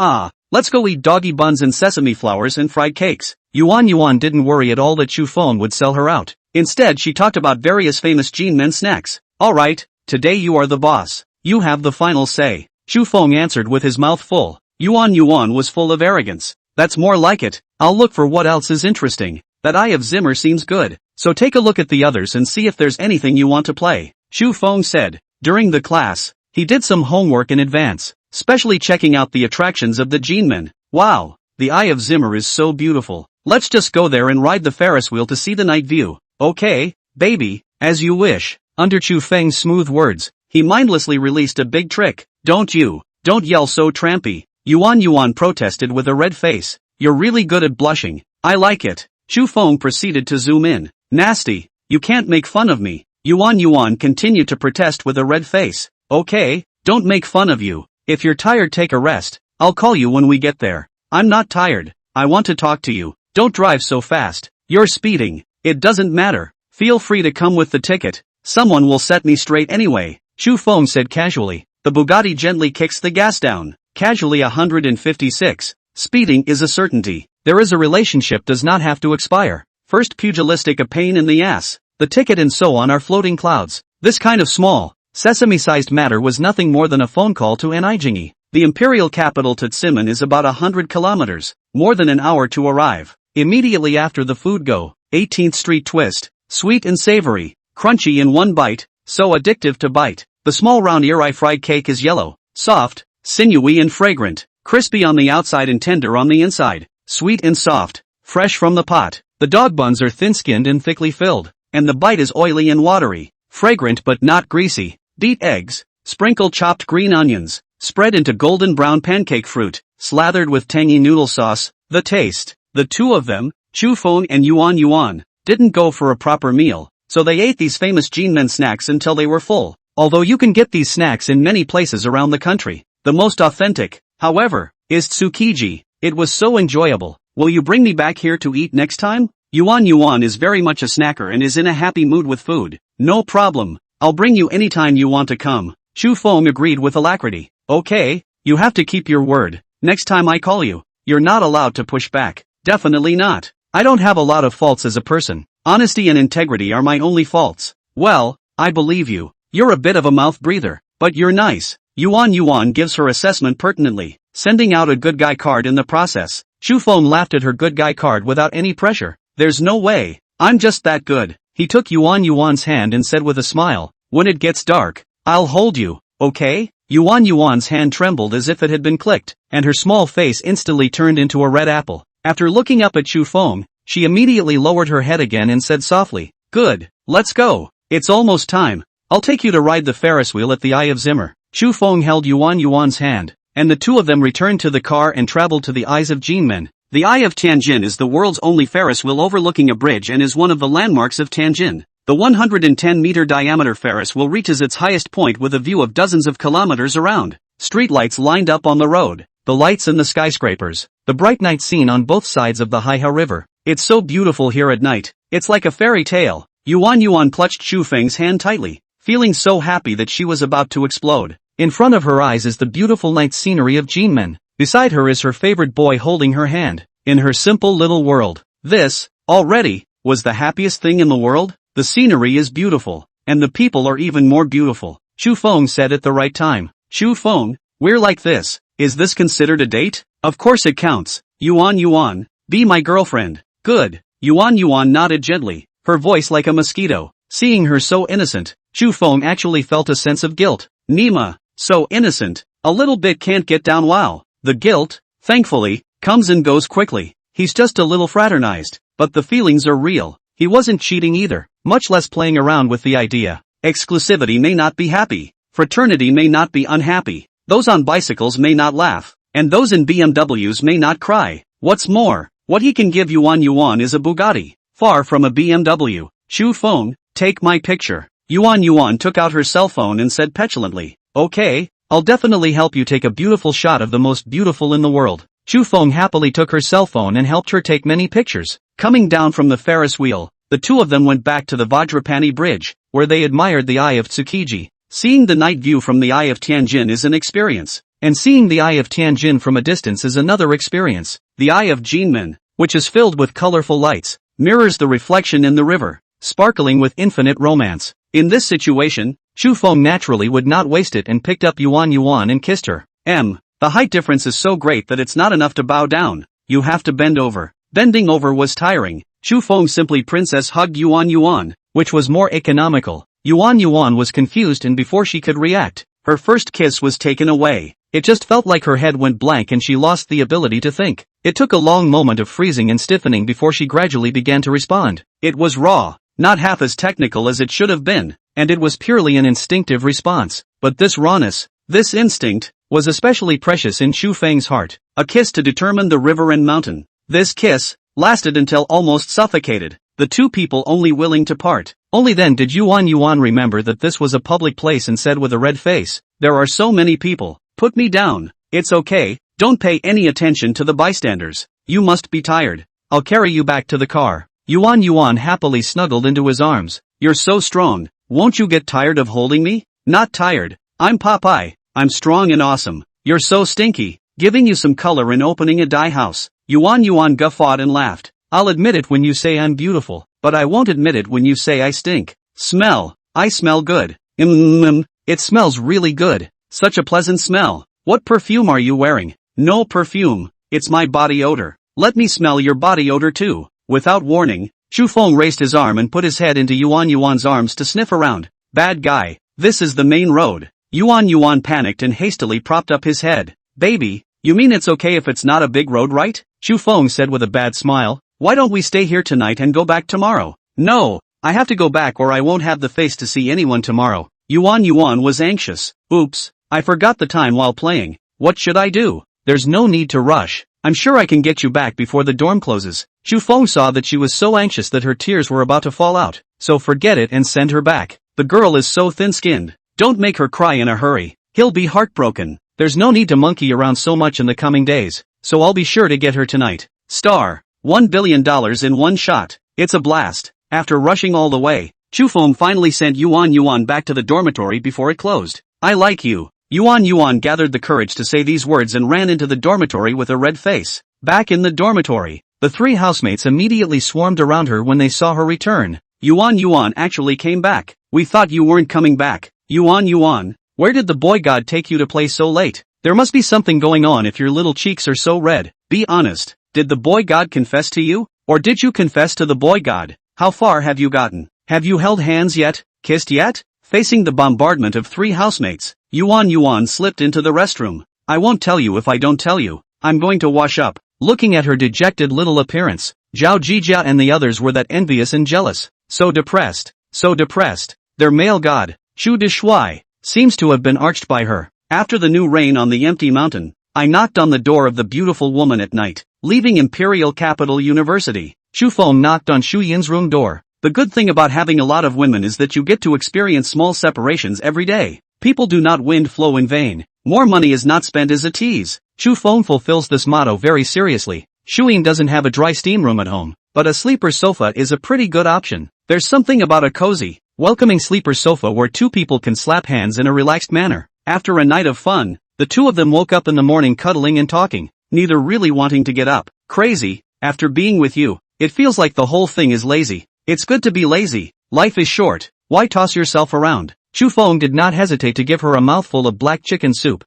let's go eat doggy buns and sesame flowers and fried cakes." Yuan didn't worry at all that Chu Feng would sell her out. Instead she talked about various famous Jinmen snacks. "Alright, today you are the boss. You have the final say." Chu Feng answered with his mouth full. Yuan was full of arrogance. "That's more like it. I'll look for what else is interesting. That Eye of Zimmer seems good. So take a look at the others and see if there's anything you want to play." Chu Feng said. During the class, he did some homework in advance, specially checking out the attractions of the Jinmen. "Wow, the Eye of Zimmer is so beautiful. Let's just go there and ride the Ferris wheel to see the night view." "Okay, baby, as you wish." Under Chu Feng's smooth words, he mindlessly released a big trick. Don't yell so trampy." Yuan protested with a red face. you're really good at blushing. I like it. Chu Feng proceeded to zoom in. Nasty. You can't make fun of me. Yuan continued to protest with a red face. Okay, don't make fun of you. If you're tired, take a rest. I'll call you when we get there. I'm not tired. I want to talk to you. Don't drive so fast. You're speeding. It doesn't matter. Feel free to come with the ticket. Someone will set me straight anyway. Chu Feng said casually. The Bugatti gently kicks the gas down. Casually 156. Speeding is a certainty. There is a relationship does not have to expire. First pugilistic a pain in the ass. The ticket and so on are floating clouds. This kind of small, sesame-sized matter was nothing more than a phone call to Anijingi. The imperial capital Tsimen is about 100 kilometers, more than an hour to arrive. Immediately after the food go, 18th Street twist, sweet and savory, crunchy in one bite, so addictive to bite. The small round eri fried cake is yellow, soft, sinewy and fragrant, crispy on the outside and tender on the inside, sweet and soft, fresh from the pot. The dog buns are thin-skinned and thickly filled, and the bite is oily and watery, fragrant but not greasy. Beat eggs, sprinkle chopped green onions, spread into golden brown pancake fruit, slathered with tangy noodle sauce. The taste. The two of them, Chu Feng and Yuan, didn't go for a proper meal, so they ate these famous Jinmen snacks until they were full. Although you can get these snacks in many places around the country, the most authentic, however, is Tsukiji. It was so enjoyable. Will you bring me back here to eat next time? Yuan is very much a snacker and is in a happy mood with food. No problem. I'll bring you anytime you want to come. Chu Feng agreed with alacrity. Okay, you have to keep your word. Next time I call you, you're not allowed to push back. Definitely not. I don't have a lot of faults as a person. Honesty and integrity are my only faults. Well, I believe you. You're a bit of a mouth breather, but you're nice. Yuan gives her assessment pertinently, sending out a good guy card in the process. Chu Feng laughed at her good guy card without any pressure. There's no way. I'm just that good. He took Yuan's hand and said with a smile, when it gets dark, I'll hold you, okay? Yuan's hand trembled as if it had been clicked, and her small face instantly turned into a red apple. After looking up at Chu Feng, she immediately lowered her head again and said softly, good, let's go. It's almost time. I'll take you to ride the Ferris wheel at the Eye of Zimmer. Chu Feng held Yuan's hand, and the two of them returned to the car and traveled to the Eyes of Jinmen. The Eye of Tianjin is the world's only Ferris wheel overlooking a bridge and is one of the landmarks of Tianjin. The 110-meter diameter Ferris wheel reaches its highest point with a view of dozens of kilometers around. Streetlights lined up on the road, the lights and the skyscrapers, the bright night scene on both sides of the Heihe River. It's so beautiful here at night. It's like a fairy tale. Yuan clutched Chu Feng's hand tightly, feeling so happy that she was about to explode. In front of her eyes is the beautiful night scenery of Jinmen. Beside her is her favorite boy holding her hand. In her simple little world, this, already, was the happiest thing in the world. The scenery is beautiful, and the people are even more beautiful. Chu Feng said at the right time. Chu Feng, we're like this. Is this considered a date? Of course it counts. Yuan, be my girlfriend. Good. Yuan nodded gently, her voice like a mosquito. Seeing her so innocent, Chu Feng actually felt a sense of guilt. Nima, so innocent, a little bit can't get down. Wow. The guilt, thankfully, comes and goes quickly. He's just a little fraternized, but the feelings are real. He wasn't cheating either, much less playing around with the idea. Exclusivity may not be happy. Fraternity may not be unhappy. Those on bicycles may not laugh, and those in BMWs may not cry. What's more, what he can give Yuan is a Bugatti, far from a BMW. Chu Feng, take my picture. Yuan took out her cell phone and said petulantly, okay, I'll definitely help you take a beautiful shot of the most beautiful in the world. Chu Feng happily took her cell phone and helped her take many pictures. Coming down from the Ferris wheel, the two of them went back to the Vajrapani Bridge, where they admired the Eye of Tsukiji. Seeing the night view from the Eye of Tianjin is an experience, and seeing the Eye of Tianjin from a distance is another experience. The Eye of Jinmen, which is filled with colorful lights, mirrors the reflection in the river, sparkling with infinite romance. In this situation, Chu Feng naturally would not waste it and picked up Yuan and kissed her. The height difference is so great that it's not enough to bow down. You have to bend over. Bending over was tiring. Chu Feng simply princess hugged Yuan, which was more economical. Yuan was confused, and before she could react, her first kiss was taken away. It just felt like her head went blank and she lost the ability to think. It took a long moment of freezing and stiffening before she gradually began to respond. It was raw, not half as technical as it should have been, and it was purely an instinctive response. But this rawness, this instinct, was especially precious in Chu Feng's heart. A kiss to determine the river and mountain. This kiss lasted until almost suffocated, the two people only willing to part. Only then did Yuan remember that this was a public place and said with a red face, "There are so many people. Put me down. It's okay, don't pay any attention to the bystanders. You must be tired. I'll carry you back to the car." Yuan happily snuggled into his arms. "You're so strong. Won't you get tired of holding me?" "Not tired. I'm Popeye. I'm strong and awesome. You're so stinky. Giving you some color and opening a dye house." Yuan guffawed and laughed. "I'll admit it when you say I'm beautiful, but I won't admit it when you say I stink." "Smell. I smell good." It smells really good. Such a pleasant smell. What perfume are you wearing?" "No perfume. It's my body odor." "Let me smell your body odor too." Without warning, Chufeng raised his arm and put his head into Yuan's arms to sniff around. "Bad guy. This is the main road." Yuan panicked and hastily propped up his head. "Baby, you mean it's okay if it's not a big road, right?" Chufeng said with a bad smile. "Why don't we stay here tonight and go back tomorrow?" "No, I have to go back or I won't have the face to see anyone tomorrow." Yuan was anxious. "Oops, I forgot the time while playing. What should I do?" "There's no need to rush. I'm sure I can get you back before the dorm closes." Chufeng saw that she was so anxious that her tears were about to fall out, so forget it and send her back. The girl is so thin-skinned. Don't make her cry in a hurry. He'll be heartbroken. There's no need to monkey around so much in the coming days, so I'll be sure to get her tonight. Star. $1 billion in one shot. It's a blast. After rushing all the way, Chufeng finally sent Yuan back to the dormitory before it closed. "I like you." Yuan gathered the courage to say these words and ran into the dormitory with a red face. Back in the dormitory, the three housemates immediately swarmed around her when they saw her return. Yuan actually came back. "We thought you weren't coming back." Yuan, where did the boy god take you to play so late? There must be something going on if your little cheeks are so red. Be honest, did the boy god confess to you? Or did you confess to the boy god? How far have you gotten? Have you held hands yet? Kissed yet? Facing the bombardment of three housemates, Yuan slipped into the restroom. "I won't tell you if I don't tell you. I'm going to wash up." Looking at her dejected little appearance, Zhao Jijia and the others were that envious and jealous. So depressed. Their male god, Shu Dishui, seems to have been arched by her. After the new rain on the empty mountain, I knocked on the door of the beautiful woman at night, leaving Imperial Capital University. Chufeng knocked on Shu Yin's room door. The good thing about having a lot of women is that you get to experience small separations every day. People do not wind flow in vain. More money is not spent as a tease. Chufeng fulfills this motto very seriously. Shu Yin doesn't have a dry steam room at home, but a sleeper sofa is a pretty good option. There's something about a cozy, welcoming sleeper sofa where two people can slap hands in a relaxed manner. After a night of fun, the two of them woke up in the morning cuddling and talking, neither really wanting to get up. "Crazy, after being with you, it feels like the whole thing is lazy." "It's good to be lazy. Life is short. Why toss yourself around?" Chufeng did not hesitate to give her a mouthful of black chicken soup.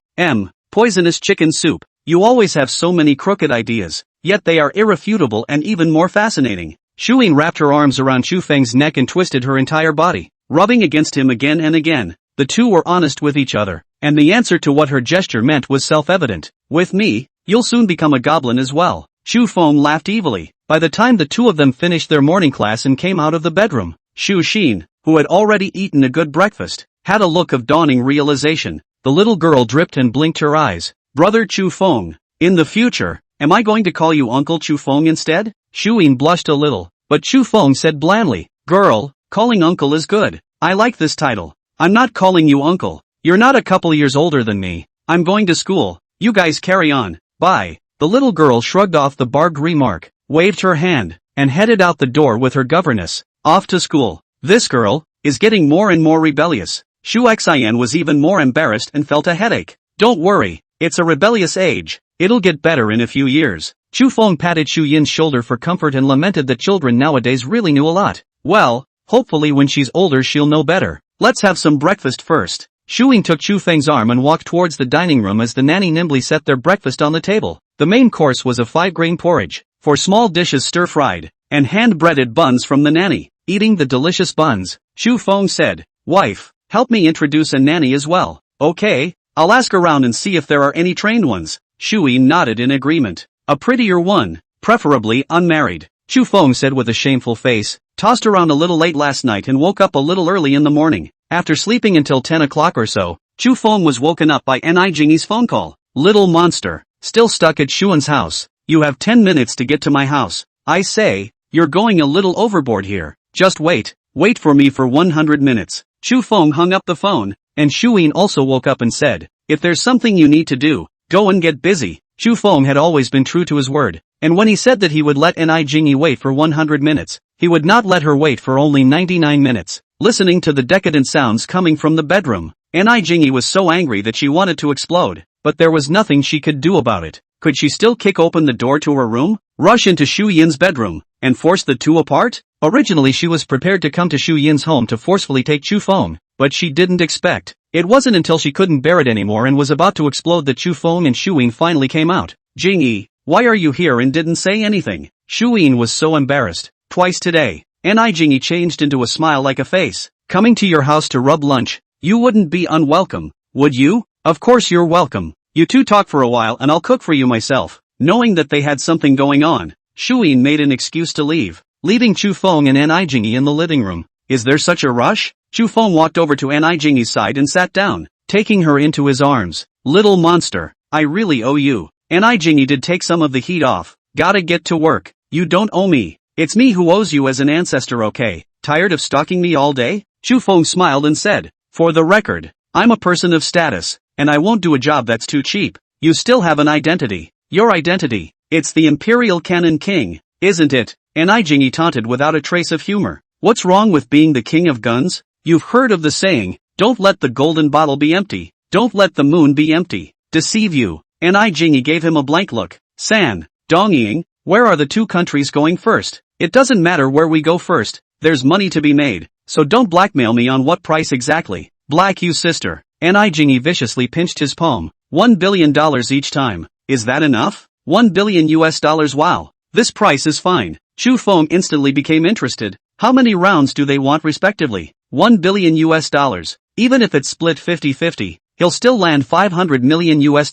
Poisonous chicken soup. You always have so many crooked ideas, yet they are irrefutable and even more fascinating. Shu Yin wrapped her arms around Chufeng's neck and twisted her entire body, rubbing against him again and again. The two were honest with each other, and the answer to what her gesture meant was self-evident. "With me, you'll soon become a goblin as well." Chufeng laughed evilly. By the time the two of them finished their morning class and came out of the bedroom, Shu Xin, who had already eaten a good breakfast, had a look of dawning realization. The little girl dripped and blinked her eyes. "Brother Chufeng, in the future, am I going to call you Uncle Chufeng instead?" Shu Yin blushed a little, but Chufeng said blandly, "Girl, calling uncle is good. I like this title. I'm not calling you uncle. You're not a couple years older than me. I'm going to school. You guys carry on. Bye." The little girl shrugged off the barbed remark, waved her hand, and headed out the door with her governess. Off to school. This girl is getting more and more rebellious. Shu Xian was even more embarrassed and felt a headache. "Don't worry, it's a rebellious age. It'll get better in a few years." Chufeng patted Shu Yin's shoulder for comfort and lamented that children nowadays really knew a lot. "Well, hopefully when she's older she'll know better. Let's have some breakfast first." Shu Yin took Chufeng's arm and walked towards the dining room as the nanny nimbly set their breakfast on the table. The main course was a 5-grain porridge, 4 small dishes stir-fried, and hand-breaded buns from the nanny. Eating the delicious buns, Chufeng said, "Wife, help me introduce a nanny as well." "Okay, I'll ask around and see if there are any trained ones." Shu Yin nodded in agreement. "A prettier one, preferably unmarried," Chufeng said with a shameful face. "Tossed around a little late last night and woke up a little early in the morning." After sleeping until 10 o'clock or so, Chufeng was woken up by Ni Jingyi's phone call. "Little monster, still stuck at Shuan's house. You have 10 minutes to get to my house. I say, you're going a little overboard here. Just wait for me for 100 minutes. Chu Feng hung up the phone, and Shuin also woke up and said, if there's something you need to do, go and get busy. Chu Feng had always been true to his word, and when he said that he would let Ni Jingyi wait for 100 minutes, he would not let her wait for only 99 minutes. Listening to the decadent sounds coming from the bedroom, Ni Jingyi was so angry that she wanted to explode, but there was nothing she could do about it. Could she still kick open the door to her room, rush into Shu Yin's bedroom, and force the two apart? Originally she was prepared to come to Shu Yin's home to forcefully take Chu Feng, but she didn't expect. It wasn't until she couldn't bear it anymore and was about to explode that Chu Feng and Shu Yin finally came out. Jingyi, why are you here and didn't say anything? Shu Yin was so embarrassed. Twice today. Ni Jingyi changed into a smile like a face. Coming to your house to rub lunch, you wouldn't be unwelcome, would you? Of course you're welcome. You two talk for a while and I'll cook for you myself. Knowing that they had something going on, Shu Yin made an excuse to leave, leaving Chu Feng and Ni Jingyi in the living room. Is there such a rush? Chu Feng walked over to Ni Jingyi's side and sat down, taking her into his arms. Little monster, I really owe you. Ni Jingyi did take some of the heat off. Gotta get to work. You don't owe me. It's me who owes you as an ancestor, okay? Tired of stalking me all day? Chu Feng smiled and said, for the record, I'm a person of status, and I won't do a job that's too cheap. You still have an identity. Your identity. It's the Imperial Canon King, isn't it? Ni Jingyi taunted without a trace of humor. What's wrong with being the king of guns? You've heard of the saying, don't let the golden bottle be empty. Don't let the moon be empty. Deceive you. Ni Jingyi gave him a blank look. San, Dongying, where are the two countries going first? It doesn't matter where we go first. There's money to be made. So don't blackmail me on what price exactly. Black you sister. Ni Jingyi viciously pinched his palm. $1 billion each time. Is that enough? $1 billion US. Wow. This price is fine. Chu Feng instantly became interested. How many rounds do they want respectively? $1 billion US. Even if it's split 50-50, he'll still land $500 million US.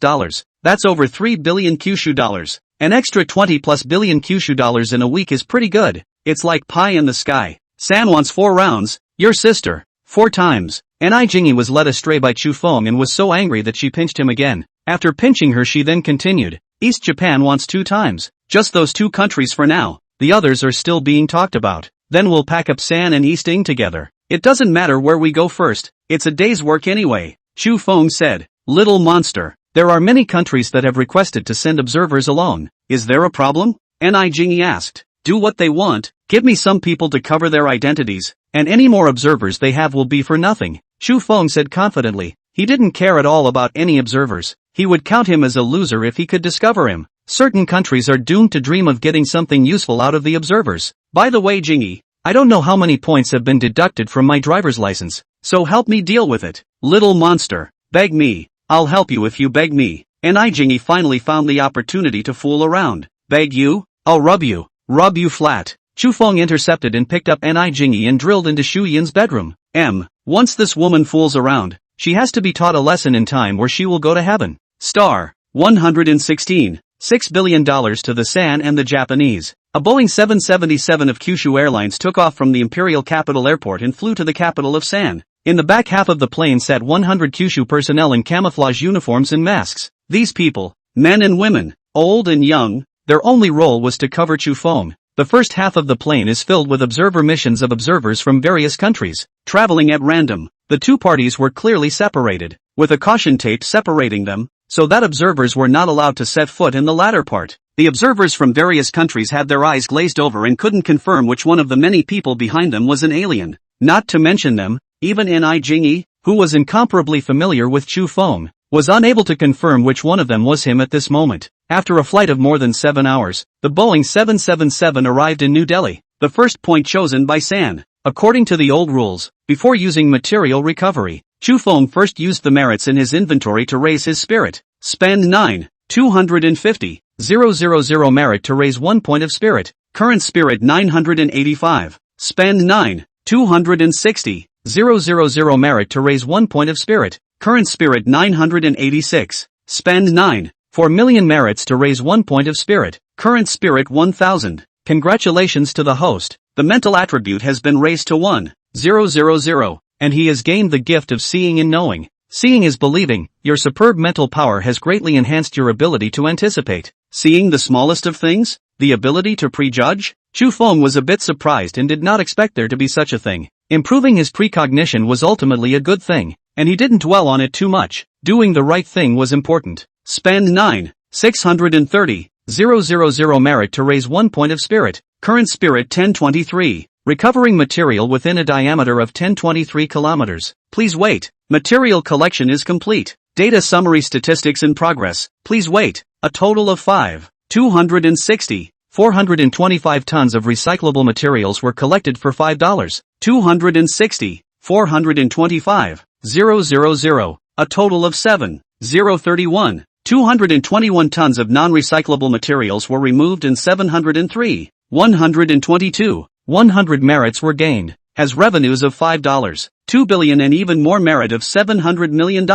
That's over 3 billion Kyushu dollars. An extra 20 plus billion Kyushu dollars in a week is pretty good. It's like pie in the sky. San wants 4 rounds. Your sister. 4 times. Ni Jingyi was led astray by Chu Feng and was so angry that she pinched him again. After pinching her she then continued. East Japan wants 2 times. Just those 2 countries for now. The others are still being talked about. Then we'll pack up San and Easting together. It doesn't matter where we go first. It's a day's work anyway. Chu Feng said. Little monster. There are many countries that have requested to send observers alone. Is there a problem? Ni Jingyi asked. Do what they want. Give me some people to cover their identities, and any more observers they have will be for nothing. Chu Feng said confidently. He didn't care at all about any observers. He would count him as a loser if he could discover him. Certain countries are doomed to dream of getting something useful out of the observers. By the way, Jingyi, I don't know how many points have been deducted from my driver's license, so help me deal with it. Little monster. Beg me. I'll help you if you beg me. Ni Jingyi finally found the opportunity to fool around. Beg you? I'll rub you. Rub you flat. Chu Feng intercepted and picked up Ni Jingyi and drilled into Shu Yin's bedroom. Once this woman fools around, she has to be taught a lesson in time or she will go to heaven. Star. 116. $6 billion to the San and the Japanese. A Boeing 777 of Kyushu Airlines took off from the Imperial Capital Airport and flew to the capital of San. In the back half of the plane sat 100 Kyushu personnel in camouflage uniforms and masks. These people, men and women, old and young, their only role was to cover Chu Feng. The first half of the plane is filled with observer missions of observers from various countries, traveling at random. The two parties were clearly separated, with a caution tape separating them, so that observers were not allowed to set foot in the latter part. The observers from various countries had their eyes glazed over and couldn't confirm which one of the many people behind them was an alien. Not to mention them, even Ni Jingyi, who was incomparably familiar with Chu Feng, was unable to confirm which one of them was him at this moment. After a flight of more than 7 hours, the Boeing 777 arrived in New Delhi, the first point chosen by San. According to the old rules, before using material recovery, Chu Feng first used the merits in his inventory to raise his spirit. Spend 9,250,000 merit to raise 1 point of spirit. Current spirit 985. Spend 9,260,000 merit to raise 1 point of spirit. Current spirit 986. Spend 4 million merits to raise 1 point of spirit. Current spirit 1000. Congratulations to the host. The mental attribute has been raised to 1000, and he has gained the gift of seeing and knowing. Seeing is believing. Your superb mental power has greatly enhanced your ability to anticipate. Seeing the smallest of things? The ability to prejudge? Chu Feng was a bit surprised and did not expect there to be such a thing. Improving his precognition was ultimately a good thing, and he didn't dwell on it too much. Doing the right thing was important. Spend 9,630,000 merit to raise 1 point of spirit. Current spirit 1023. Recovering material within a diameter of 1023 kilometers. Please wait. Material collection is complete. Data summary statistics in progress. Please wait. A total of 425 tons of recyclable materials were collected for $5. 425,000. A total of 7,031. 221 tons of non-recyclable materials were removed and 703. 122. 100 merits were gained. Has revenues of $5. 2 billion and even more merit of $700 million.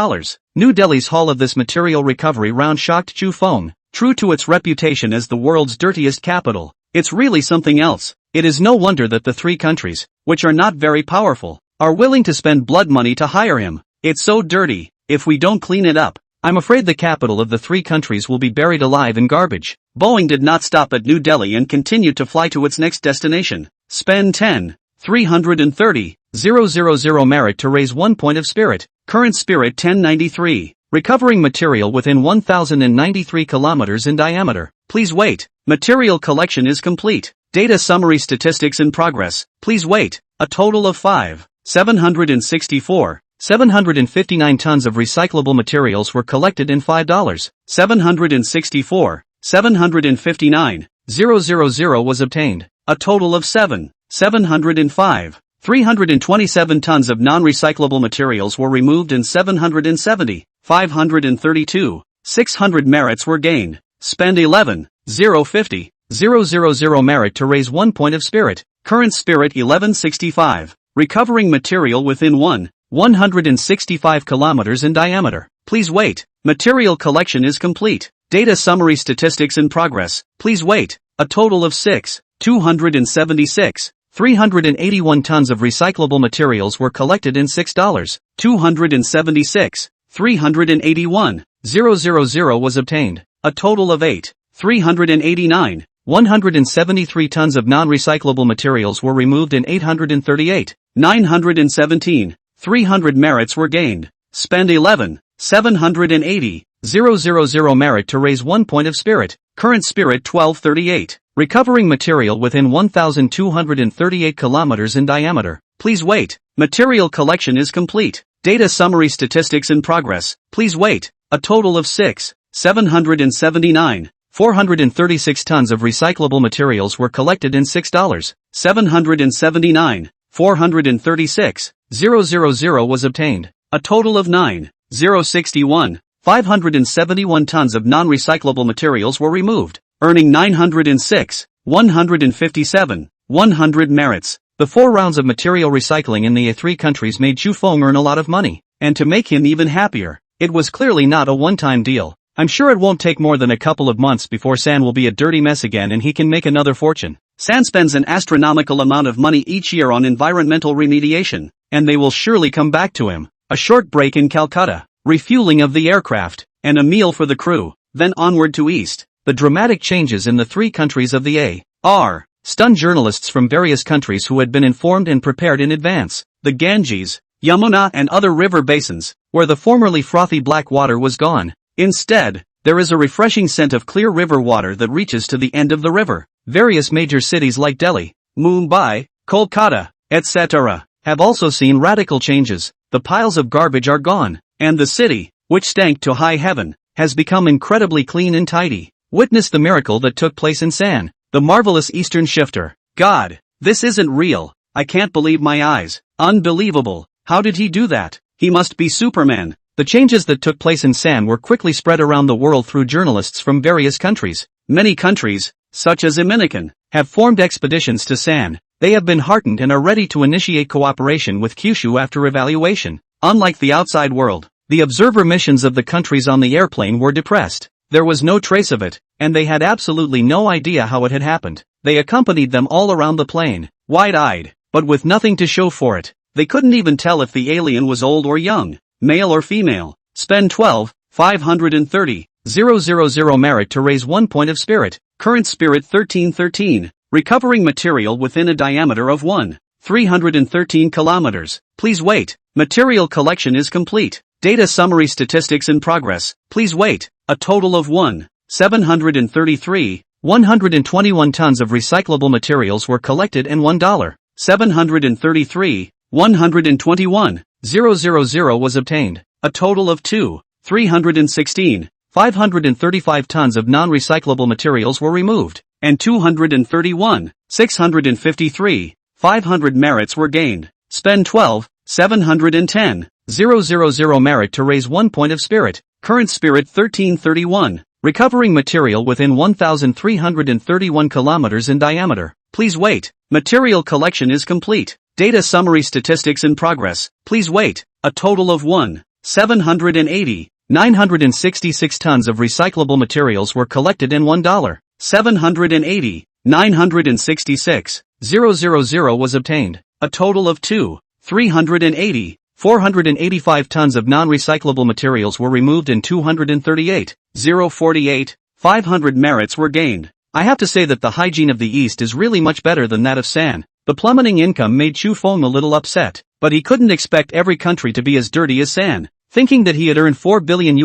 New Delhi's haul of this material recovery round shocked Chu Feng. True to its reputation as the world's dirtiest capital, it's really something else. It is no wonder that the three countries, which are not very powerful, are willing to spend blood money to hire him. It's so dirty. If we don't clean it up, I'm afraid the capital of the three countries will be buried alive in garbage. Boeing did not stop at New Delhi and continued to fly to its next destination. Spend 10,330,000 merit to raise 1 point of spirit. Current spirit 1093. Recovering material within 1,093 kilometers in diameter. Please wait. Material collection is complete. Data summary statistics in progress. Please wait. A total of 759 tons of recyclable materials were collected in $5. 759,000 was obtained. A total of 705. 327 tons of non-recyclable materials were removed and 770. 532. 600 merits were gained. Spend 11,050,000 merit to raise 1 point of spirit. Current spirit 1165. Recovering material within 165 kilometers in diameter. Please wait. Material collection is complete. Data summary statistics in progress. Please wait. A total of 276. 381 tons of recyclable materials were collected in $6. 276. 381,000 was obtained. A total of 389. 173 tons of non-recyclable materials were removed and 838. 917. 300 merits were gained. Spend 11,780,000 merit to raise 1 point of spirit. Current spirit 1238. Recovering material within 1,238 kilometers in diameter. Please wait. Material collection is complete. Data summary statistics in progress. Please wait. A total of 779. 436 tons of recyclable materials were collected in $6. 779. 436,000 was obtained. A total of 9,061. 571 tons of non-recyclable materials were removed, earning 906. 157. 100 merits. The 4 rounds of material recycling in the three countries made Chu Feng earn a lot of money, and to make him even happier, it was clearly not a one-time deal. I'm sure it won't take more than a couple of months before San will be a dirty mess again and he can make another fortune. San spends an astronomical amount of money each year on environmental remediation, and they will surely come back to him. A short break in Calcutta, refueling of the aircraft, and a meal for the crew, then onward to East. The dramatic changes in the three countries of the A.R. stunned journalists from various countries who had been informed and prepared in advance. The Ganges, Yamuna and other river basins, where the formerly frothy black water was gone. Instead, there is a refreshing scent of clear river water that reaches to the end of the river. Various major cities like Delhi, Mumbai, Kolkata, etc., have also seen radical changes. The piles of garbage are gone, and the city, which stank to high heaven, has become incredibly clean and tidy. Witness the miracle that took place in San, the marvelous Eastern shifter. God, this isn't real. I can't believe my eyes. Unbelievable. How did he do that? He must be Superman. The changes that took place in San were quickly spread around the world through journalists from various countries. Many countries, such as Dominican, have formed expeditions to San. They have been heartened and are ready to initiate cooperation with Kyushu after evaluation. Unlike the outside world, the observer missions of the countries on the airplane were depressed. There was no trace of it, and they had absolutely no idea how it had happened. They accompanied them all around the plane, wide-eyed, but with nothing to show for it. They couldn't even tell if the alien was old or young. male or female. Spend 12,530,000 merit to raise 1 point of spirit. Current spirit 1313. Recovering material within a diameter of 1,313 kilometers. Please wait. Material collection is complete. Data summary statistics in progress. Please wait. A total of 1,733,121 tons of recyclable materials were collected and $733,121,000 was obtained. A total of 2,316,535 tons of non-recyclable materials were removed, and 231,653,500 merits were gained. Spend 12,710,000 merit to raise 1 point of spirit. Current spirit 1331. Recovering material within 1,331 kilometers in diameter. Please wait. Material collection is complete. Data summary statistics in progress. Please wait. A total of 1,780,966 tons of recyclable materials were collected and $780,966,000 was obtained. A total of 2,380,485 tons of non-recyclable materials were removed and 238,048,500 merits were gained. I have to say that the hygiene of the East is really much better than that of San. The plummeting income made Chu Feng a little upset, but he couldn't expect every country to be as dirty as San. Thinking that he had earned $4 billion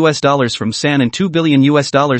from San and $2 billion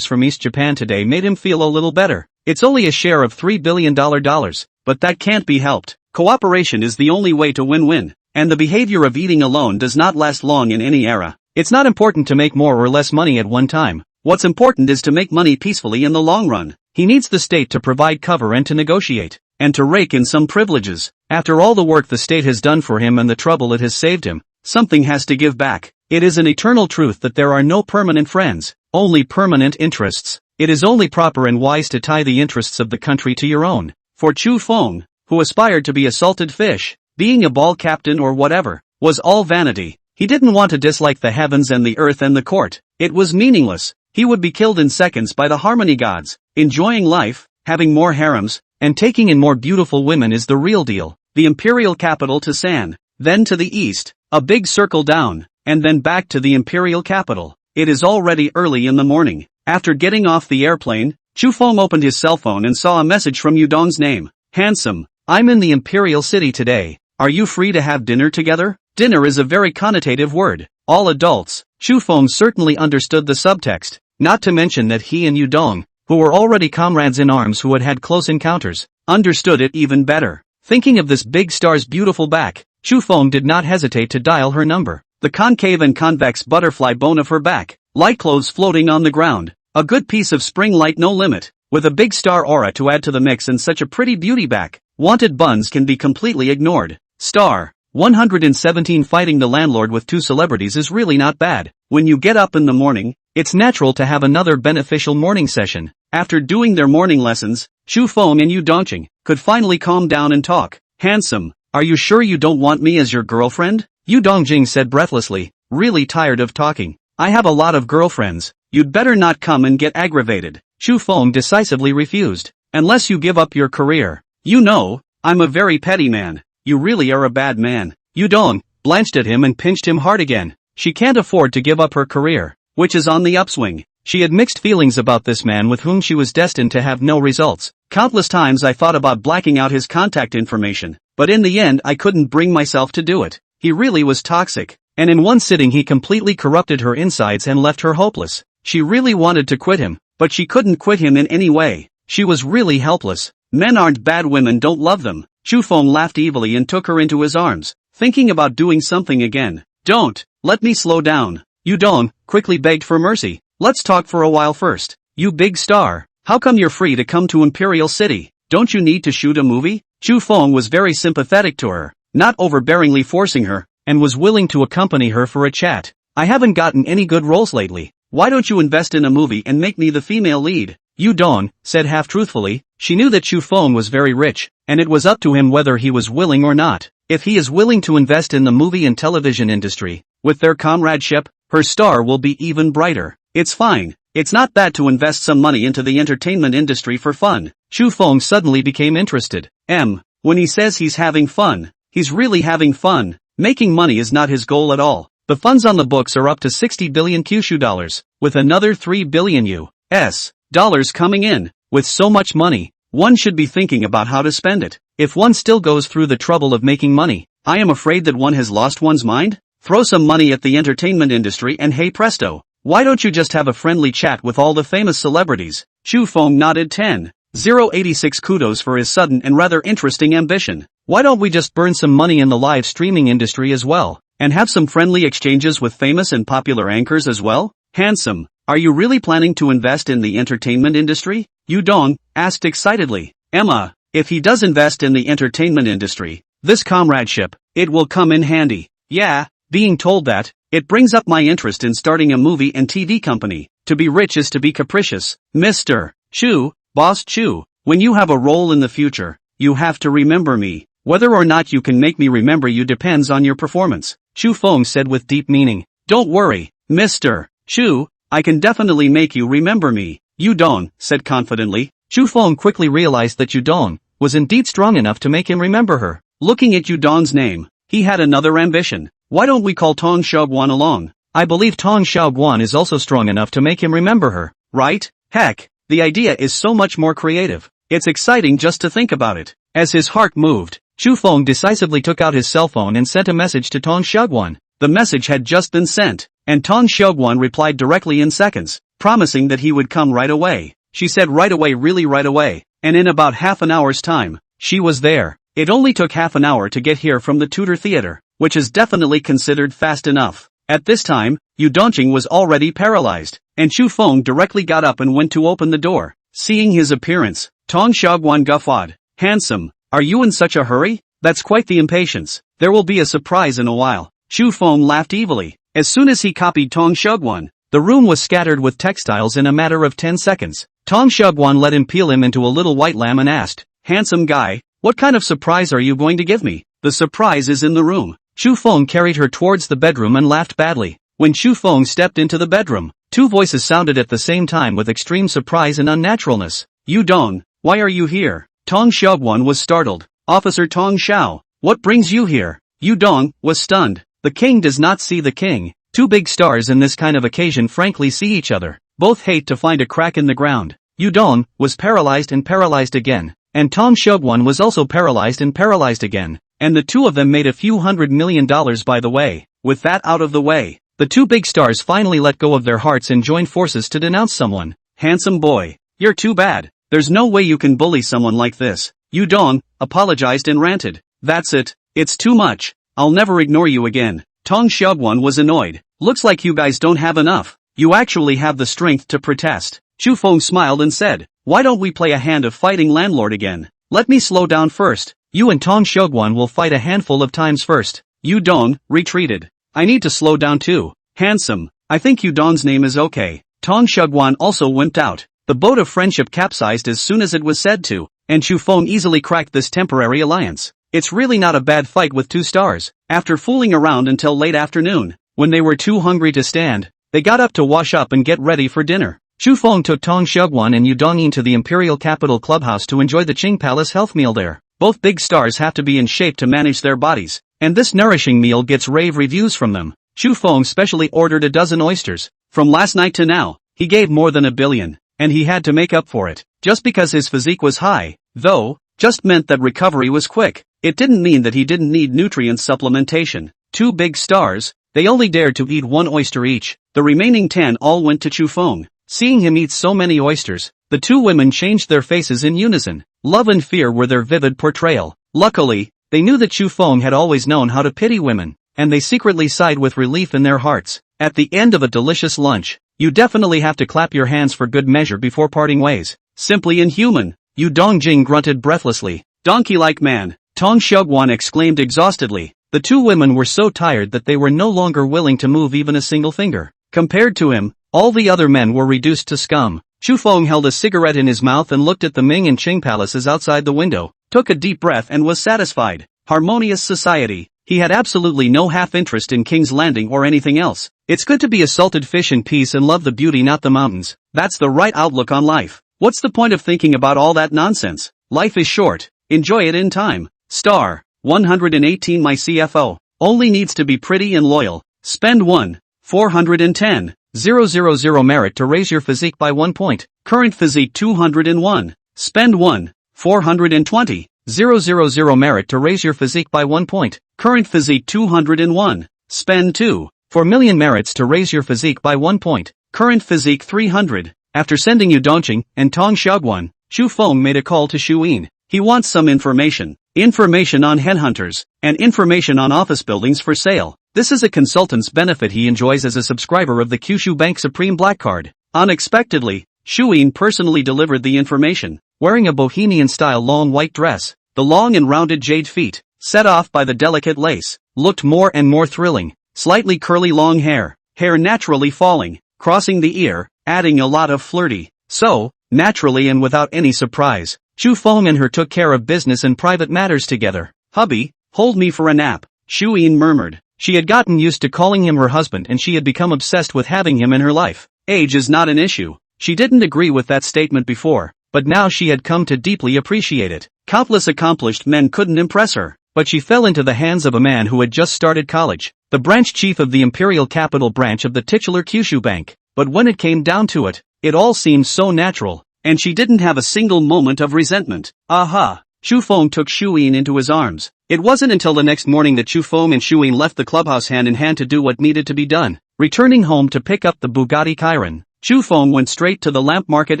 from East Japan today made him feel a little better. It's only a share of $3 billion, but that can't be helped. Cooperation is the only way to win-win, and the behavior of eating alone does not last long in any era. It's not important to make more or less money at one time. What's important is to make money peacefully in the long run. He needs the state to provide cover and to negotiate, and to rake in some privileges. After all the work the state has done for him and the trouble it has saved him, something has to give back. It is an eternal truth that there are no permanent friends, only permanent interests. It is only proper and wise to tie the interests of the country to your own. For Chu Feng, who aspired to be a salted fish, being a ball captain or whatever, was all vanity. He didn't want to dislike the heavens and the earth and the court. It was meaningless. He would be killed in seconds by the harmony gods. Enjoying life, having more harems, and taking in more beautiful women is the real deal. The imperial capital to San, then to the east, a big circle down, and then back to the imperial capital. It is already early in the morning. After getting off the airplane, Chu Feng opened his cell phone and saw a message from Yudong's name. Handsome, I'm in the imperial city today. Are you free to have dinner together? Dinner is a very connotative word. All adults. Chu Feng certainly understood the subtext, not to mention that he and Yudong, who were already comrades in arms who had had close encounters, understood it even better. Thinking of this big star's beautiful back, Chu Feng did not hesitate to dial her number. The concave and convex butterfly bone of her back, light clothes floating on the ground, a good piece of spring light no limit, with a big star aura to add to the mix and such a pretty beauty back. Wanted buns can be completely ignored. Star 117 fighting the landlord with 2 celebrities is really not bad. When you get up in the morning, it's natural to have another beneficial morning session. After doing their morning lessons, Chu Feng and Yu Dongqing could finally calm down and talk. Handsome, are you sure you don't want me as your girlfriend? Yu Dongqing said breathlessly, really tired of talking. I have a lot of girlfriends. You'd better not come and get aggravated. Chu Feng decisively refused. Unless you give up your career. You know, I'm a very petty man. You really are a bad man. Yu Dong blanched at him and pinched him hard again. She can't afford to give up her career, which is on the upswing. She had mixed feelings about this man with whom she was destined to have no results. Countless times I thought about blacking out his contact information, but in the end I couldn't bring myself to do it. He really was toxic, and in one sitting he completely corrupted her insides and left her hopeless. She really wanted to quit him, but she couldn't quit him in any way. She was really helpless. Men aren't bad, women don't love them. Chu Feng laughed evilly and took her into his arms, thinking about doing something again. Don't, let me slow down. Yu Dong quickly begged for mercy. Let's talk for a while first. You big star, how come you're free to come to Imperial City? Don't you need to shoot a movie? Chu Feng was very sympathetic to her, not overbearingly forcing her, and was willing to accompany her for a chat. I haven't gotten any good roles lately. Why don't you invest in a movie and make me the female lead? Yu Dong said half-truthfully. She knew that Chu Feng was very rich, and it was up to him whether he was willing or not. If he is willing to invest in the movie and television industry, with their comradeship, her star will be even brighter. It's fine. It's not bad to invest some money into the entertainment industry for fun. Chu Feng suddenly became interested. When he says he's having fun, he's really having fun. Making money is not his goal at all. The funds on the books are up to 60 billion Kyushu dollars, with another 3 billion US dollars coming in. With so much money, one should be thinking about how to spend it. If one still goes through the trouble of making money, I am afraid that one has lost one's mind. Throw some money at the entertainment industry and hey presto, why don't you just have a friendly chat with all the famous celebrities? Chu Feng nodded 10,086 kudos for his sudden and rather interesting ambition. Why don't we just burn some money in the live streaming industry as well, and have some friendly exchanges with famous and popular anchors as well? Handsome, are you really planning to invest in the entertainment industry? Yu Dong asked excitedly. Emma, if he does invest in the entertainment industry, this comradeship, it will come in handy. Yeah, being told that, it brings up my interest in starting a movie and TV company. To be rich is to be capricious. Mr. Chu, Boss Chu, when you have a role in the future, you have to remember me. Whether or not you can make me remember you depends on your performance, Chu Feng said with deep meaning. Don't worry, Mr. Chu, I can definitely make you remember me, Yu Dong said confidently. Chu Feng quickly realized that Yu Dong was indeed strong enough to make him remember her. Looking at Yu Dong's name, he had another ambition. Why don't we call Tong Xiaoguan along? I believe Tong Xiaoguan is also strong enough to make him remember her, right? Heck, the idea is so much more creative. It's exciting just to think about it. As his heart moved, Chu Feng decisively took out his cell phone and sent a message to Tong Xiaoguan. The message had just been sent, and Tong Xiaoguan replied directly in seconds, promising that he would come right away. She said right away, really right away, and in about half an hour's time, she was there. It only took half an hour to get here from the Tudor Theater, which is definitely considered fast enough. At this time, Yu Dongqing was already paralyzed, and Chu Feng directly got up and went to open the door. Seeing his appearance, Tong Xiaoguan guffawed. Handsome, are you in such a hurry? That's quite the impatience. There will be a surprise in a while. Chu Feng laughed evilly. As soon as he copied Tong Xiaoguan, the room was scattered with textiles in a matter of 10 seconds. Tong Xiaoguan let him peel him into a little white lamb and asked, handsome guy, what kind of surprise are you going to give me? The surprise is in the room. Chu Feng carried her towards the bedroom and laughed badly. When Chu Feng stepped into the bedroom, two voices sounded at the same time with extreme surprise and unnaturalness. Yu Dong, why are you here? Tong Xiaoguan was startled. Officer Tong Xiao, what brings you here? Yu Dong was stunned. The king does not see the king. Two big stars in this kind of occasion frankly see each other. Both hate to find a crack in the ground. Yu Dong was paralyzed and paralyzed again. And Tong Xiaoguan was also paralyzed and paralyzed again. And the two of them made a few $100 million by the way. With that out of the way, the two big stars finally let go of their hearts and joined forces to denounce someone. Handsome boy, you're too bad. There's no way you can bully someone like this. Yu Dong apologized and ranted. That's it. It's too much. I'll never ignore you again. Tong Xiaoguan was annoyed. Looks like you guys don't have enough. You actually have the strength to protest. Chu Feng smiled and said, why don't we play a hand of fighting landlord again? Let me slow down first. You and Tong Xiaoguan will fight a handful of times first. Yu Dong retreated. I need to slow down too. Handsome, I think Yu Dong's name is okay. Tong Xiaoguan also wimped out. The boat of friendship capsized as soon as it was said to, and Chu Feng easily cracked this temporary alliance. It's really not a bad fight with two stars. After fooling around until late afternoon, when they were too hungry to stand, they got up to wash up and get ready for dinner. Chu Feng took Tong Xiaoguan and Yu Dongyin to the Imperial Capital Clubhouse to enjoy the Qing Palace health meal there. Both big stars have to be in shape to manage their bodies, and this nourishing meal gets rave reviews from them. Chu Feng specially ordered a dozen oysters. From last night to now, he gave more than 1 billion, and he had to make up for it. Just because his physique was high, though, just meant that recovery was quick. It didn't mean that he didn't need nutrient supplementation. Two big stars, they only dared to eat 1 oyster each. The remaining 10 all went to Chu Feng. Seeing him eat so many oysters, the two women changed their faces in unison. Love and fear were their vivid portrayal. Luckily, they knew that Chu Feng had always known how to pity women, and they secretly sighed with relief in their hearts. At the end of a delicious lunch, you definitely have to clap your hands for good measure before parting ways. Simply inhuman. Yu Dongjing grunted breathlessly. Donkey-like man, Tong Xiaoguan exclaimed exhaustedly. The two women were so tired that they were no longer willing to move even a single finger. Compared to him, all the other men were reduced to scum. Chu Feng held a cigarette in his mouth and looked at the Ming and Qing palaces outside the window, took a deep breath and was satisfied. Harmonious society. He had absolutely no half-interest in King's Landing or anything else. It's good to be a salted fish in peace and love the beauty not the mountains. That's the right outlook on life. What's the point of thinking about all that nonsense? Life is short. Enjoy it in time. Star 118 My CFO only needs to be pretty and loyal. Spend 1,410,000 merit to raise your physique by 1 point. Current physique 201. Spend 1,420,000 merit to raise your physique by 1 point. Current physique 201. Spend 2,400,000 merits to raise your physique by 1 point. Current physique 300. After sending you Dongqing and Tong Xiaoguan, Xu Feng made a call to Xu Yin. He wants some information. Information on headhunters, and information on office buildings for sale. This is a consultant's benefit he enjoys as a subscriber of the Kyushu Bank Supreme Black Card. Unexpectedly, Xu Yin personally delivered the information. Wearing a bohemian-style long white dress, the long and rounded jade feet, set off by the delicate lace, looked more and more thrilling. Slightly curly long hair naturally falling, crossing the ear, adding a lot of flirty. So, naturally and without any surprise, Xu Feng and her took care of business and private matters together. "Hubby, hold me for a nap," Xu Yin murmured. She had gotten used to calling him her husband and she had become obsessed with having him in her life. Age is not an issue. She didn't agree with that statement before, but now she had come to deeply appreciate it. Countless accomplished men couldn't impress her, but she fell into the hands of a man who had just started college, the branch chief of the Imperial Capital branch of the titular Kyushu Bank. But when it came down to it, it all seemed so natural, and she didn't have a single moment of resentment. Aha! Xu Feng took Xu Yin into his arms. It wasn't until the next morning that Xu Feng and Xu Yin left the clubhouse hand in hand to do what needed to be done. Returning home to pick up the Bugatti Chiron, Xu Feng went straight to the lamp market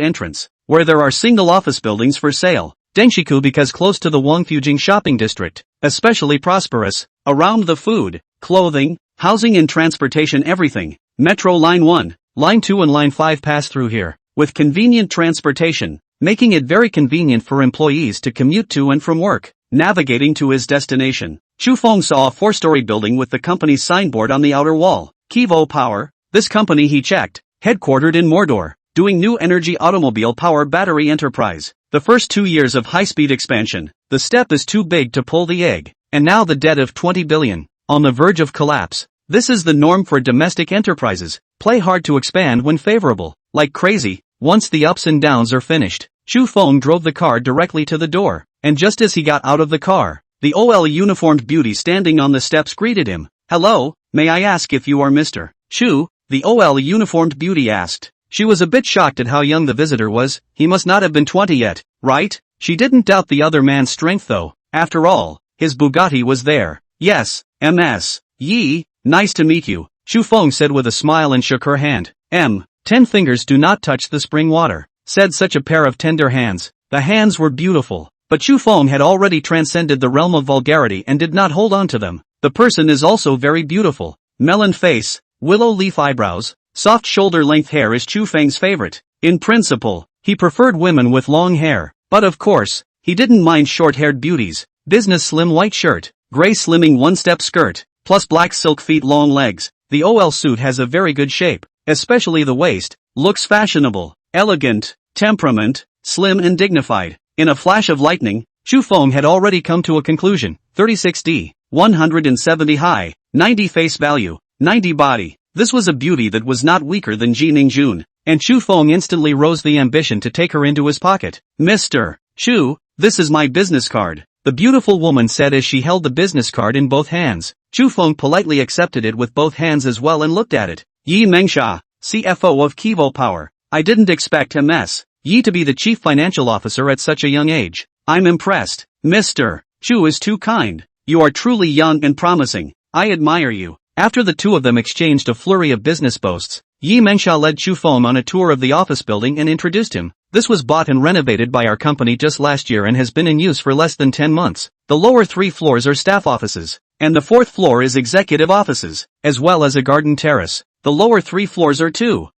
entrance, where there are single office buildings for sale. Dengshiku because close to the Wangfujing shopping district, especially prosperous, around the food, clothing, housing and transportation everything. Metro Line 1, Line 2 and Line 5 pass through here, with convenient transportation, making it very convenient for employees to commute to and from work. Navigating to his destination, Xu Feng saw a 4-story building with the company's signboard on the outer wall. Kivo Power, this company he checked, headquartered in Mordor, doing new energy automobile power battery enterprise. The first 2 years of high-speed expansion, the step is too big to pull the egg, and now the debt of 20 billion, on the verge of collapse. This is the norm for domestic enterprises, play hard to expand when favorable, like crazy. Once the ups and downs are finished, Xu Feng drove the car directly to the door, and just as he got out of the car, the OL uniformed beauty standing on the steps greeted him. "Hello, may I ask if you are Mr. Xu?" the OL uniformed beauty asked. She was a bit shocked at how young the visitor was. He must not have been 20 yet, right? She didn't doubt the other man's strength though. After all, his Bugatti was there. "Yes, MS. Yi, nice to meet you," Xu Feng said with a smile and shook her hand. 10 fingers do not touch the spring water," said such a pair of tender hands. The hands were beautiful, but Xu Feng had already transcended the realm of vulgarity and did not hold on to them. The person is also very beautiful. Melon face, willow leaf eyebrows, soft shoulder-length hair is Xu Feng's favorite. In principle, he preferred women with long hair, but of course, he didn't mind short-haired beauties. Business slim white shirt, gray slimming one-step skirt, plus black silk feet long legs. The OL suit has a very good shape, especially the waist, looks fashionable, elegant, temperament, slim and dignified. In a flash of lightning, Xu Feng had already come to a conclusion. 36D, 170 high, 90 face value, 90 body. This was a beauty that was not weaker than Ji Ningjun, and Xu Feng instantly rose the ambition to take her into his pocket. "Mr. Xu, this is my business card," the beautiful woman said as she held the business card in both hands. Xu Feng politely accepted it with both hands as well and looked at it. "Yi Mengsha, CFO of Kivo Power. I didn't expect MS. Yi to be the chief financial officer at such a young age. I'm impressed. Mr. Xu is too kind. You are truly young and promising. I admire you." After the two of them exchanged a flurry of business boasts, Yi Mengsha led Xu Feng on a tour of the office building and introduced him. "This was bought and renovated by our company just last year and has been in use for less than 10 months. The lower 3 floors are staff offices, and the 4th floor is executive offices, as well as a garden terrace. The lower 3 floors are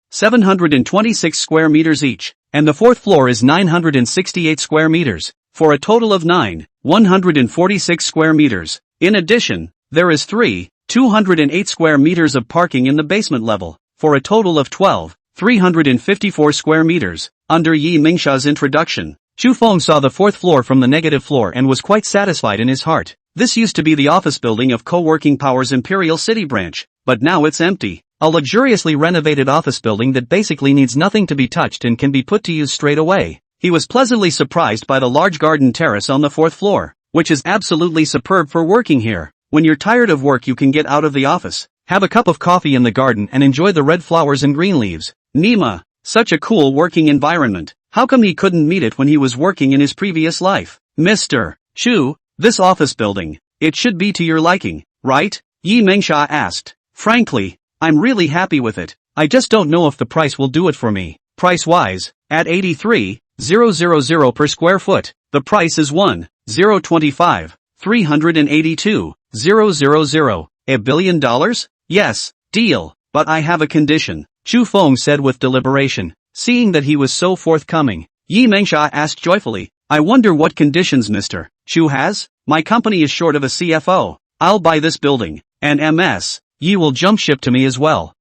726 square meters each, and the 4th floor is 968 square meters, for a total of 146 square meters. In addition, there is 208 square meters of parking in the basement level, for a total of 354 square meters. Under Yi Mengsha's introduction, Xu Feng saw the 4th floor from the negative floor and was quite satisfied in his heart. This used to be the office building of Co-working Power's Imperial City branch, but now it's empty. A luxuriously renovated office building that basically needs nothing to be touched and can be put to use straight away. He was pleasantly surprised by the large garden terrace on the 4th floor, which is absolutely superb for working here. When you're tired of work you can get out of the office, Have a cup of coffee in the garden and enjoy the red flowers and green leaves. Nima, such a cool working environment. How come he couldn't meet it when he was working in his previous life? Mr. Chu, this office building. It should be to your liking, right? Yi Mengsha asked. Frankly, I'm really happy with it. I just don't know if the price will do it for me. Price-wise, at 83,000 per square foot, the price is 1,025,382,000. $1 billion? Yes, deal, but I have a condition, Chu Feng said with deliberation. Seeing that he was so forthcoming, Yi Mengsha asked joyfully, I wonder what conditions Mr. Chu has? My company is short of a CFO. I'll buy this building, and MS. Yi will jump ship to me as well.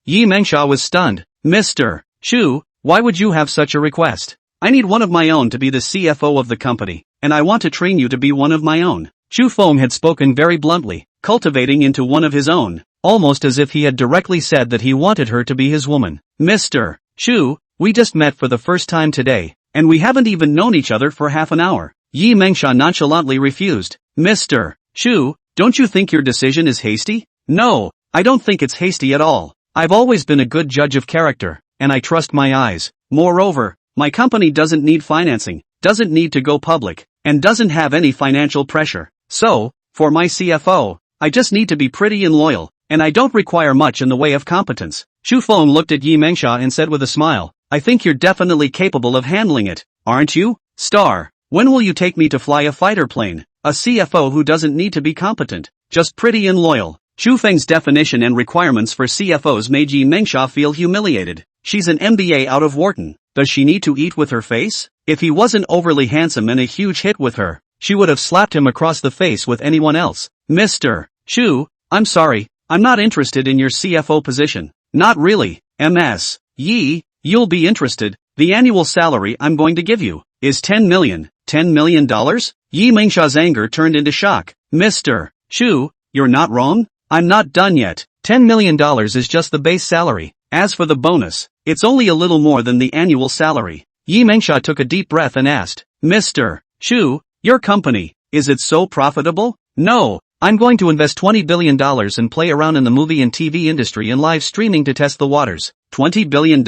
Yi Mengsha was stunned. Mr. Chu, why would you have such a request? I need one of my own to be the CFO of the company, and I want to train you to be one of my own. Chu Feng had spoken very bluntly, cultivating into one of his own, almost as if he had directly said that he wanted her to be his woman. Mr. Chu, we just met for the first time today, and we haven't even known each other for half an hour. Yi Mengsha nonchalantly refused. Mr. Chu, don't you think your decision is hasty? No, I don't think it's hasty at all. I've always been a good judge of character, and I trust my eyes. Moreover, my company doesn't need financing, doesn't need to go public, and doesn't have any financial pressure. So, for my CFO, I just need to be pretty and loyal, and I don't require much in the way of competence. Chu Feng looked at Yi Mengsha and said with a smile, I think you're definitely capable of handling it, aren't you? Star, when will you take me to fly a fighter plane? A CFO who doesn't need to be competent, just pretty and loyal. Chu Feng's definition and requirements for CFOs made Yi Mengsha feel humiliated. She's an MBA out of Wharton. Does she need to eat with her face? If he wasn't overly handsome and a huge hit with her, she would have slapped him across the face with anyone else. Mr. Chu, I'm sorry, I'm not interested in your CFO position. Not really, MS. Yi, you'll be interested. The annual salary I'm going to give you is $10 million. $10 million? Yi Mengsha's anger turned into shock. Mr. Chu, you're not wrong? I'm not done yet. $10 million is just the base salary. As for the bonus, it's only a little more than the annual salary. Yi Mengsha took a deep breath and asked, Mr. Chu, your company, is it so profitable? No, I'm going to invest $20 billion and play around in the movie and TV industry and live streaming to test the waters. $20 billion?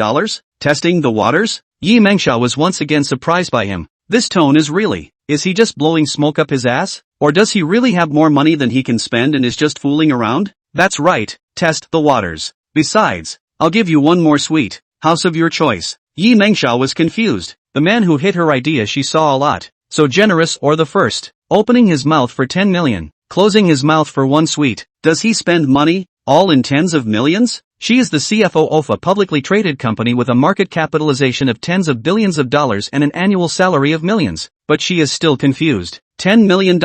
Testing the waters? Yi Mengsha was once again surprised by him. This tone is he just blowing smoke up his ass? Or does he really have more money than he can spend and is just fooling around? That's right, test the waters. Besides, I'll give you one more sweet house of your choice. Yi Mengsha was confused. The man who hit her idea she saw a lot. So generous or the first. Opening his mouth for 10 million. Closing his mouth for one sweet. Does he spend money? All in tens of millions? She is the CFO of a publicly traded company with a market capitalization of tens of billions of dollars and an annual salary of millions. But she is still confused. $10 million,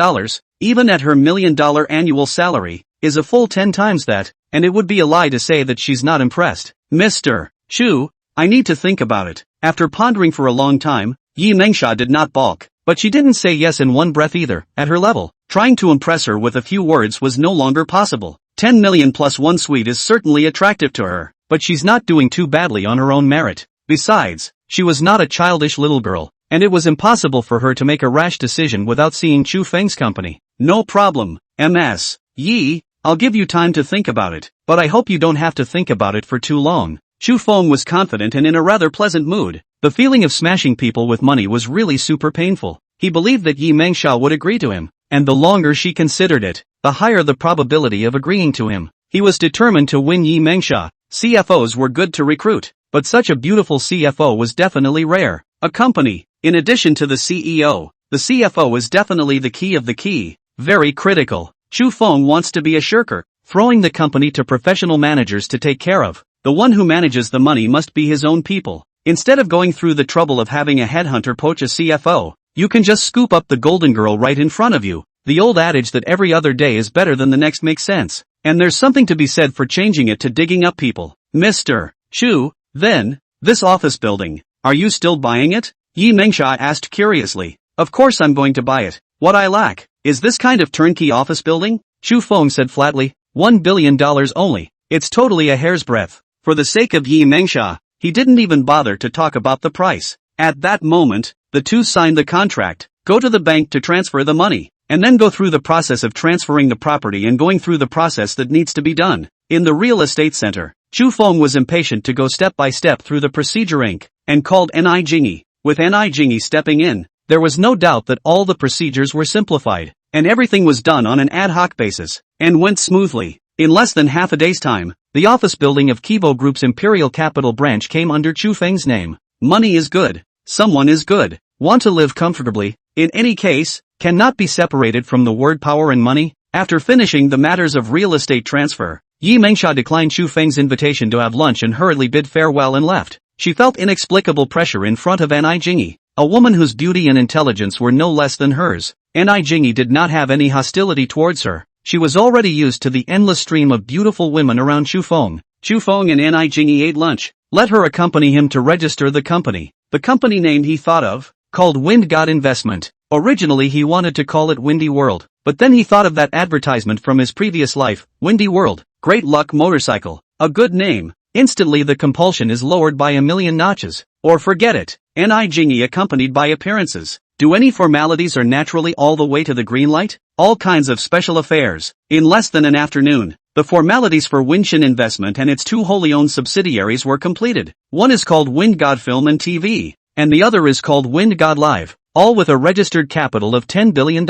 even at her $1 million annual salary, is a full 10 times that, and it would be a lie to say that she's not impressed. Mr. Chu, I need to think about it. After pondering for a long time, Yi Mengsha did not balk, but she didn't say yes in one breath either. At her level, trying to impress her with a few words was no longer possible. 10 million plus one sweet is certainly attractive to her, but she's not doing too badly on her own merit. Besides, she was not a childish little girl, and it was impossible for her to make a rash decision without seeing Chu Feng's company. No problem, MS. Yi, I'll give you time to think about it, but I hope you don't have to think about it for too long. Chu Feng was confident and in a rather pleasant mood. The feeling of smashing people with money was really super painful. He believed that Yi Mengsha would agree to him, and the longer she considered it, the higher the probability of agreeing to him. He was determined to win Yi Mengsha. CFOs were good to recruit, but such a beautiful CFO was definitely rare. A company, in addition to the CEO, the CFO is definitely the key of the key. Very critical. Chu Feng wants to be a shirker, throwing the company to professional managers to take care of. The one who manages the money must be his own people. Instead of going through the trouble of having a headhunter poach a CFO, you can just scoop up the golden girl right in front of you. The old adage that every other day is better than the next makes sense, and there's something to be said for changing it to digging up people. Mr. Chu, then, this office building, are you still buying it? Yi Mengsha asked curiously. Of course I'm going to buy it. What I lack is this kind of turnkey office building? Chu Feng said flatly. $1 billion only. It's totally a hair's breadth. For the sake of Yi Mengsha, he didn't even bother to talk about the price. At that moment, the two signed the contract, go to the bank to transfer the money, and then go through the process of transferring the property and going through the process that needs to be done. In the real estate center, Chu Feng was impatient to go step by step through the procedure and called Ni Jingy. With Ni Jingy stepping in, there was no doubt that all the procedures were simplified, and everything was done on an ad hoc basis, and went smoothly. In less than half a day's time, the office building of Kivo Group's Imperial Capital branch came under Chu Feng's name. Money is good. Someone is good. Want to live comfortably, in any case, cannot be separated from the word power and money. After finishing the matters of real estate transfer, Yi Mengsha declined Chu Feng's invitation to have lunch and hurriedly bid farewell and left. She felt inexplicable pressure in front of Ni Jingy, a woman whose beauty and intelligence were no less than hers. Ni Jingy did not have any hostility towards her. She was already used to the endless stream of beautiful women around Chu Feng. Chu Feng and Ni Jingy ate lunch. Let her accompany him to register the company. The company name he thought of, called Wind God Investment. Originally he wanted to call it Windy World, but then he thought of that advertisement from his previous life, Windy World, Great Luck Motorcycle. A good name. Instantly the compulsion is lowered by a million notches. Or forget it. Ni Jingy accompanied by appearances. Do any formalities or naturally all the way to the green light? All kinds of special affairs. In less than an afternoon, the formalities for Winshin Investment and its two wholly owned subsidiaries were completed. One is called Wind God Film and TV, and the other is called Wind God Live, all with a registered capital of $10 billion.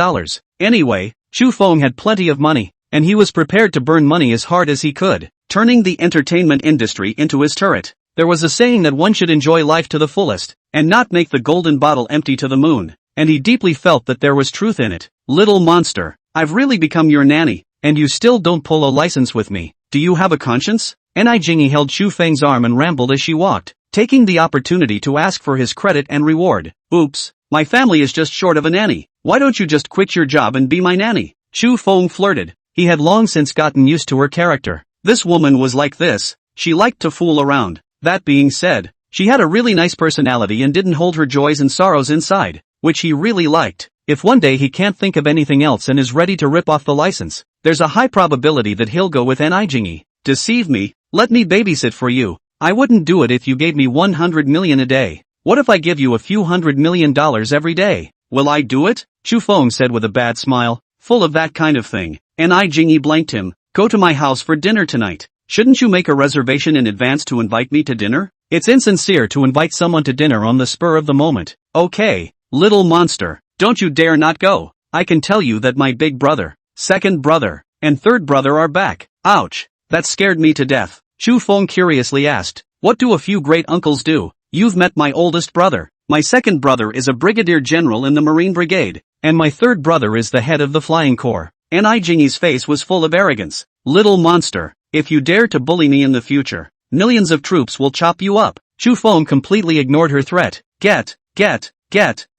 Anyway, Chu Feng had plenty of money, and he was prepared to burn money as hard as he could, turning the entertainment industry into his turret. There was a saying that one should enjoy life to the fullest, and not make the golden bottle empty to the moon, and he deeply felt that there was truth in it. Little monster, I've really become your nanny, and you still don't pull a license with me. Do you have a conscience? Ni Jingy held Chu Feng's arm and rambled as she walked, taking the opportunity to ask for his credit and reward. Oops, my family is just short of a nanny. Why don't you just quit your job and be my nanny? Chu Feng flirted. He had long since gotten used to her character. This woman was like this. She liked to fool around. That being said, she had a really nice personality and didn't hold her joys and sorrows inside, which he really liked. If one day he can't think of anything else and is ready to rip off the license, there's a high probability that he'll go with Ni Jingy. Deceive me? Let me babysit for you. I wouldn't do it if you gave me 100 million a day. What if I give you a few $100 million every day? Will I do it? Chu Feng said with a bad smile, full of that kind of thing. Ni Jingy blanked him. Go to my house for dinner tonight. Shouldn't you make a reservation in advance to invite me to dinner? It's insincere to invite someone to dinner on the spur of the moment. Okay, little monster, don't you dare not go. I can tell you that my big brother, second brother, and third brother are back. Ouch, that scared me to death. Chu Feng curiously asked, what do a few great uncles do? You've met my oldest brother. My second brother is a brigadier general in the Marine Brigade, and my third brother is the head of the Flying Corps. Ni Jingy's face was full of arrogance. Little monster, if you dare to bully me in the future, millions of troops will chop you up. Chu Feng completely ignored her threat. Get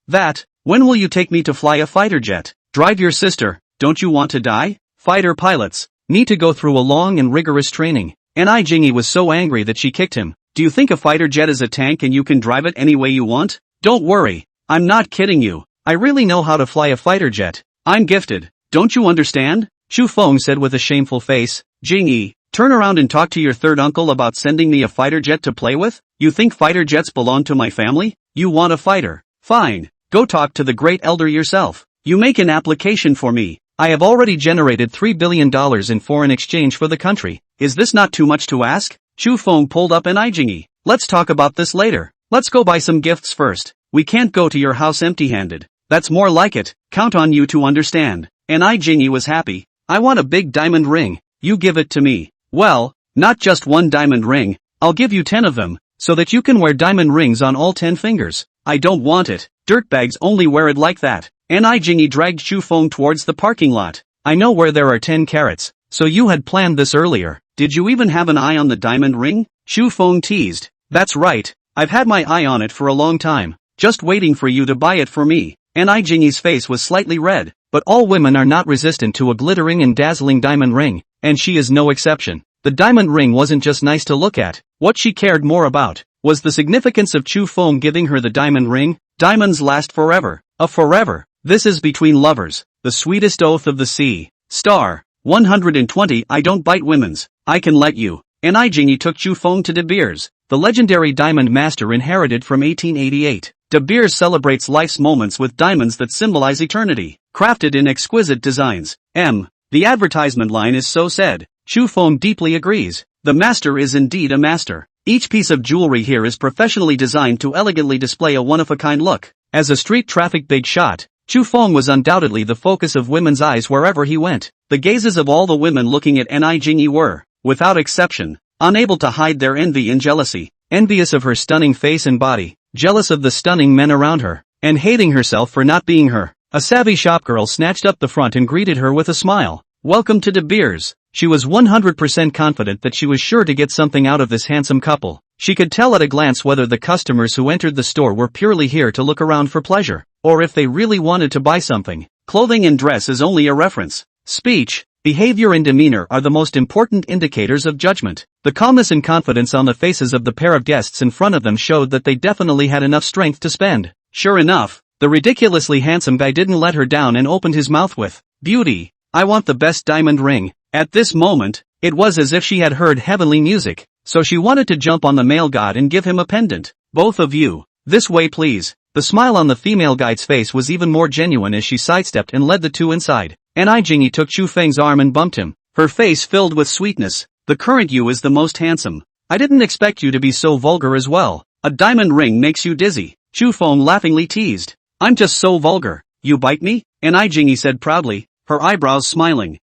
that. When will you take me to fly a fighter jet? Drive your sister, don't you want to die? Fighter pilots need to go through a long and rigorous training. Ni Jingy was so angry that she kicked him. Do you think a fighter jet is a tank and you can drive it any way you want? Don't worry, I'm not kidding you. I really know how to fly a fighter jet. I'm gifted. Don't you understand? Chu Feng said with a shameful face. Jingy, turn around and talk to your third uncle about sending me a fighter jet to play with? You think fighter jets belong to my family? You want a fighter? Fine, go talk to the great elder yourself. You make an application for me. I have already generated $3 billion in foreign exchange for the country. Is this not too much to ask? Chu Feng pulled up Ni Jingy. Let's talk about this later. Let's go buy some gifts first. We can't go to your house empty-handed. That's more like it. Count on you to understand. Ni Jingy was happy. I want a big diamond ring. You give it to me. Well, not just one diamond ring. I'll give you 10 of them, so that you can wear diamond rings on all 10 fingers. I don't want it. Dirtbags only wear it like that. Ni Jingy dragged Chu Feng towards the parking lot. I know where there are 10 carats, so you had planned this earlier. Did you even have an eye on the diamond ring? Chu Feng teased. That's right. I've had my eye on it for a long time, just waiting for you to buy it for me. Ni Jingy's face was slightly red, but all women are not resistant to a glittering and dazzling diamond ring, and she is no exception. The diamond ring wasn't just nice to look at. What she cared more about was the significance of Chu Feng giving her the diamond ring. Diamonds last forever. A forever. This is between lovers, the sweetest oath of the sea. Star 120. I don't bite women's. I can let you. Ni Jingy took Chu Feng to De Beers, the legendary diamond master inherited from 1888. De Beers celebrates life's moments with diamonds that symbolize eternity, crafted in exquisite designs. The advertisement line is so said. Chu Feng deeply agrees. The master is indeed a master. Each piece of jewelry here is professionally designed to elegantly display a one-of-a-kind look. As a street traffic big shot, Chu Feng was undoubtedly the focus of women's eyes wherever he went. The gazes of all the women looking at Ni Jingyi were, without exception, unable to hide their envy and jealousy, envious of her stunning face and body, jealous of the stunning men around her, and hating herself for not being her. A savvy shopgirl snatched up the front and greeted her with a smile. Welcome to De Beers. She was 100% confident that she was sure to get something out of this handsome couple. She could tell at a glance whether the customers who entered the store were purely here to look around for pleasure, or if they really wanted to buy something. Clothing and dress is only a reference. Speech, behavior and demeanor are the most important indicators of judgment. The calmness and confidence on the faces of the pair of guests in front of them showed that they definitely had enough strength to spend. Sure enough, the ridiculously handsome guy didn't let her down and opened his mouth with, "Beauty, I want the best diamond ring." At this moment, it was as if she had heard heavenly music, so she wanted to jump on the male god and give him a pendant. "Both of you, this way please." The smile on the female guide's face was even more genuine as she sidestepped and led the two inside. Ni Jingyi took Chu Feng's arm and bumped him, her face filled with sweetness. "The current you is the most handsome. I didn't expect you to be so vulgar as well. A diamond ring makes you dizzy," Chu Feng laughingly teased. "I'm just so vulgar. You bite me?" Ni Jingyi said proudly, her eyebrows smiling.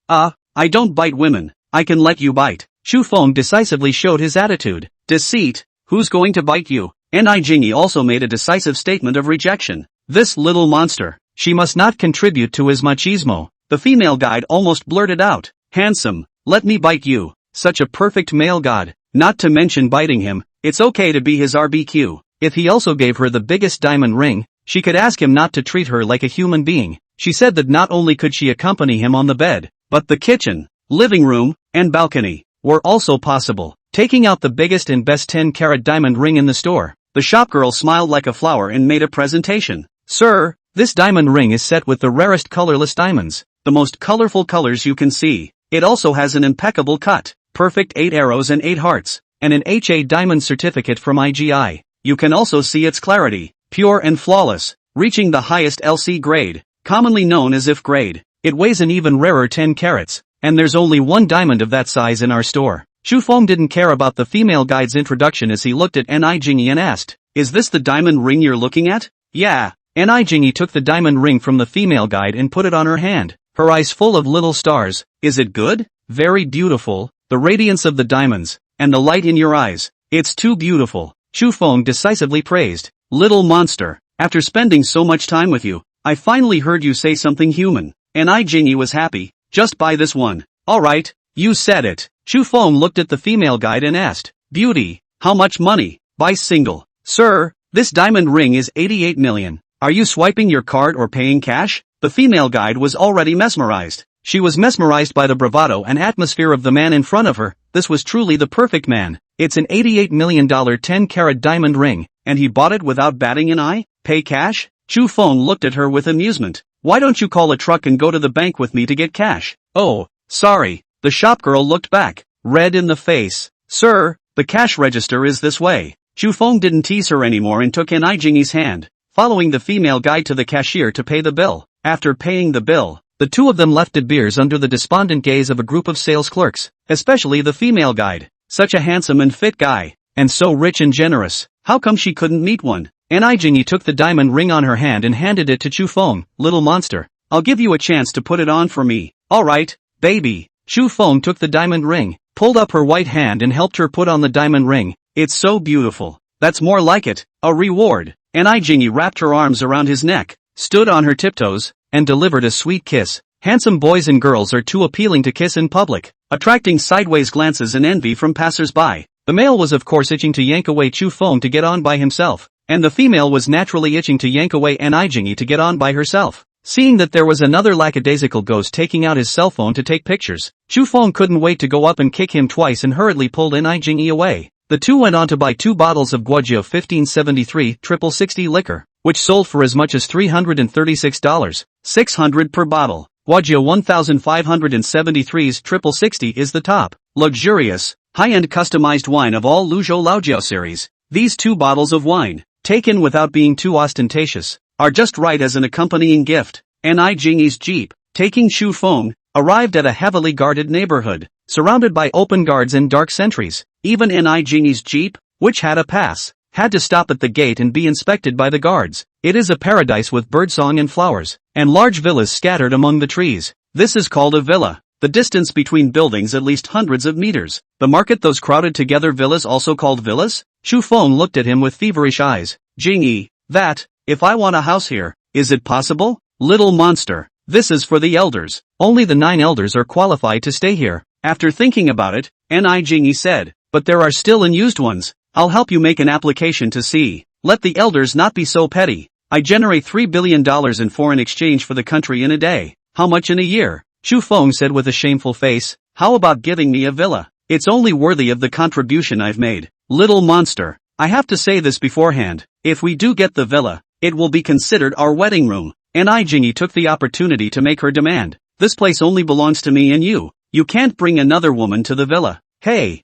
I don't bite women. I can let you bite." Chu Feng decisively showed his attitude. "Deceit, who's going to bite you?" Ni Jingyi also made a decisive statement of rejection. "This little monster, she must not contribute to his machismo." The female guide almost blurted out, "Handsome, let me bite you. Such a perfect male god, not to mention biting him. It's okay to be his RBQ. If he also gave her the biggest diamond ring, she could ask him not to treat her like a human being." She said that not only could she accompany him on the bed, but the kitchen, living room, and balcony were also possible. Taking out the biggest and best 10-carat diamond ring in the store, the shopgirl smiled like a flower and made a presentation. "Sir, this diamond ring is set with the rarest colorless diamonds, the most colorful colors you can see. It also has an impeccable cut, perfect 8 arrows and 8 hearts, and an HA diamond certificate from IGI. You can also see its clarity, pure and flawless, reaching the highest LC grade, commonly known as if grade. It weighs an even rarer 10 carats, and there's only one diamond of that size in our store." Chu Feng didn't care about the female guide's introduction as he looked at Ni Jingyi and asked, "Is this the diamond ring you're looking at?" "Yeah." Ni Jingyi took the diamond ring from the female guide and put it on her hand, her eyes full of little stars. "Is it good?" "Very beautiful, the radiance of the diamonds, and the light in your eyes. It's too beautiful," Chu Feng decisively praised. "Little monster, after spending so much time with you, I finally heard you say something human." Ni Jingyi was happy. "Just buy this one." "Alright, you said it." Chu Feng looked at the female guide and asked, "Beauty, how much money?" "Buy single." "Sir, this diamond ring is 88 million. Are you swiping your card or paying cash?" The female guide was already mesmerized. She was mesmerized by the bravado and atmosphere of the man in front of her. This was truly the perfect man. It's an $88 million 10-carat diamond ring, and he bought it without batting an eye? Pay cash? Chu Feng looked at her with amusement. "Why don't you call a truck and go to the bank with me to get cash?" "Oh, sorry." The shopgirl looked back, red in the face. "Sir, the cash register is this way." Chu Feng didn't tease her anymore and took Ni Jingyi's hand, following the female guide to the cashier to pay the bill. After paying the bill, the two of them left De Beers under the despondent gaze of a group of sales clerks, especially the female guide. Such a handsome and fit guy, and so rich and generous. How come she couldn't meet one? Ni Jingyi took the diamond ring on her hand and handed it to Chu Feng. "Little monster, I'll give you a chance to put it on for me." "Alright, baby." Chu Feng took the diamond ring, pulled up her white hand and helped her put on the diamond ring. "It's so beautiful." "That's more like it. A reward." Ni Jingyi wrapped her arms around his neck, stood on her tiptoes, and delivered a sweet kiss. Handsome boys and girls are too appealing to kiss in public, attracting sideways glances and envy from passers-by. The male was of course itching to yank away Chu Feng to get on by himself, and the female was naturally itching to yank away Ni Jingyi to get on by herself. Seeing that there was another lackadaisical ghost taking out his cell phone to take pictures, Chu Feng couldn't wait to go up and kick him twice and hurriedly pulled Ni Jingyi away. The two went on to buy 2 bottles of Guojio 1573 60 liquor, which sold for as much as $336, $600 per bottle. Guojio 1573's 60 is the top, luxurious, high-end customized wine of all Luzhou Laojiao series. These 2 bottles of wine, taken without being too ostentatious, are just right as an accompanying gift. Ni Jingyi's jeep, taking Chu Feng, arrived at a heavily guarded neighborhood. surrounded by open guards and dark sentries. Even Ni Jingi's jeep, which had a pass, had to stop at the gate and be inspected by the guards. It is a paradise with birdsong and flowers, and large villas scattered among the trees. This is called a villa. The distance between buildings at least hundreds of meters. The market, those crowded together villas also called villas? Chu Feng looked at him with feverish eyes. Jingyi, if I want a house here, is it possible? Little monster. This is for the elders. Only the 9 elders are qualified to stay here. After thinking about it, Ni Jingyi said, but there are still unused ones. I'll help you make an application to see. Let the elders not be so petty. I generate $3 billion in foreign exchange for the country in a day. How much in a year? Chu Feng said with a shameful face. How about giving me a villa? It's only worthy of the contribution I've made. Little monster. I have to say this beforehand. If we do get the villa, it will be considered our wedding room. Ni Jingyi took the opportunity to make her demand. This place only belongs to me and you. You can't bring another woman to the villa. Hey,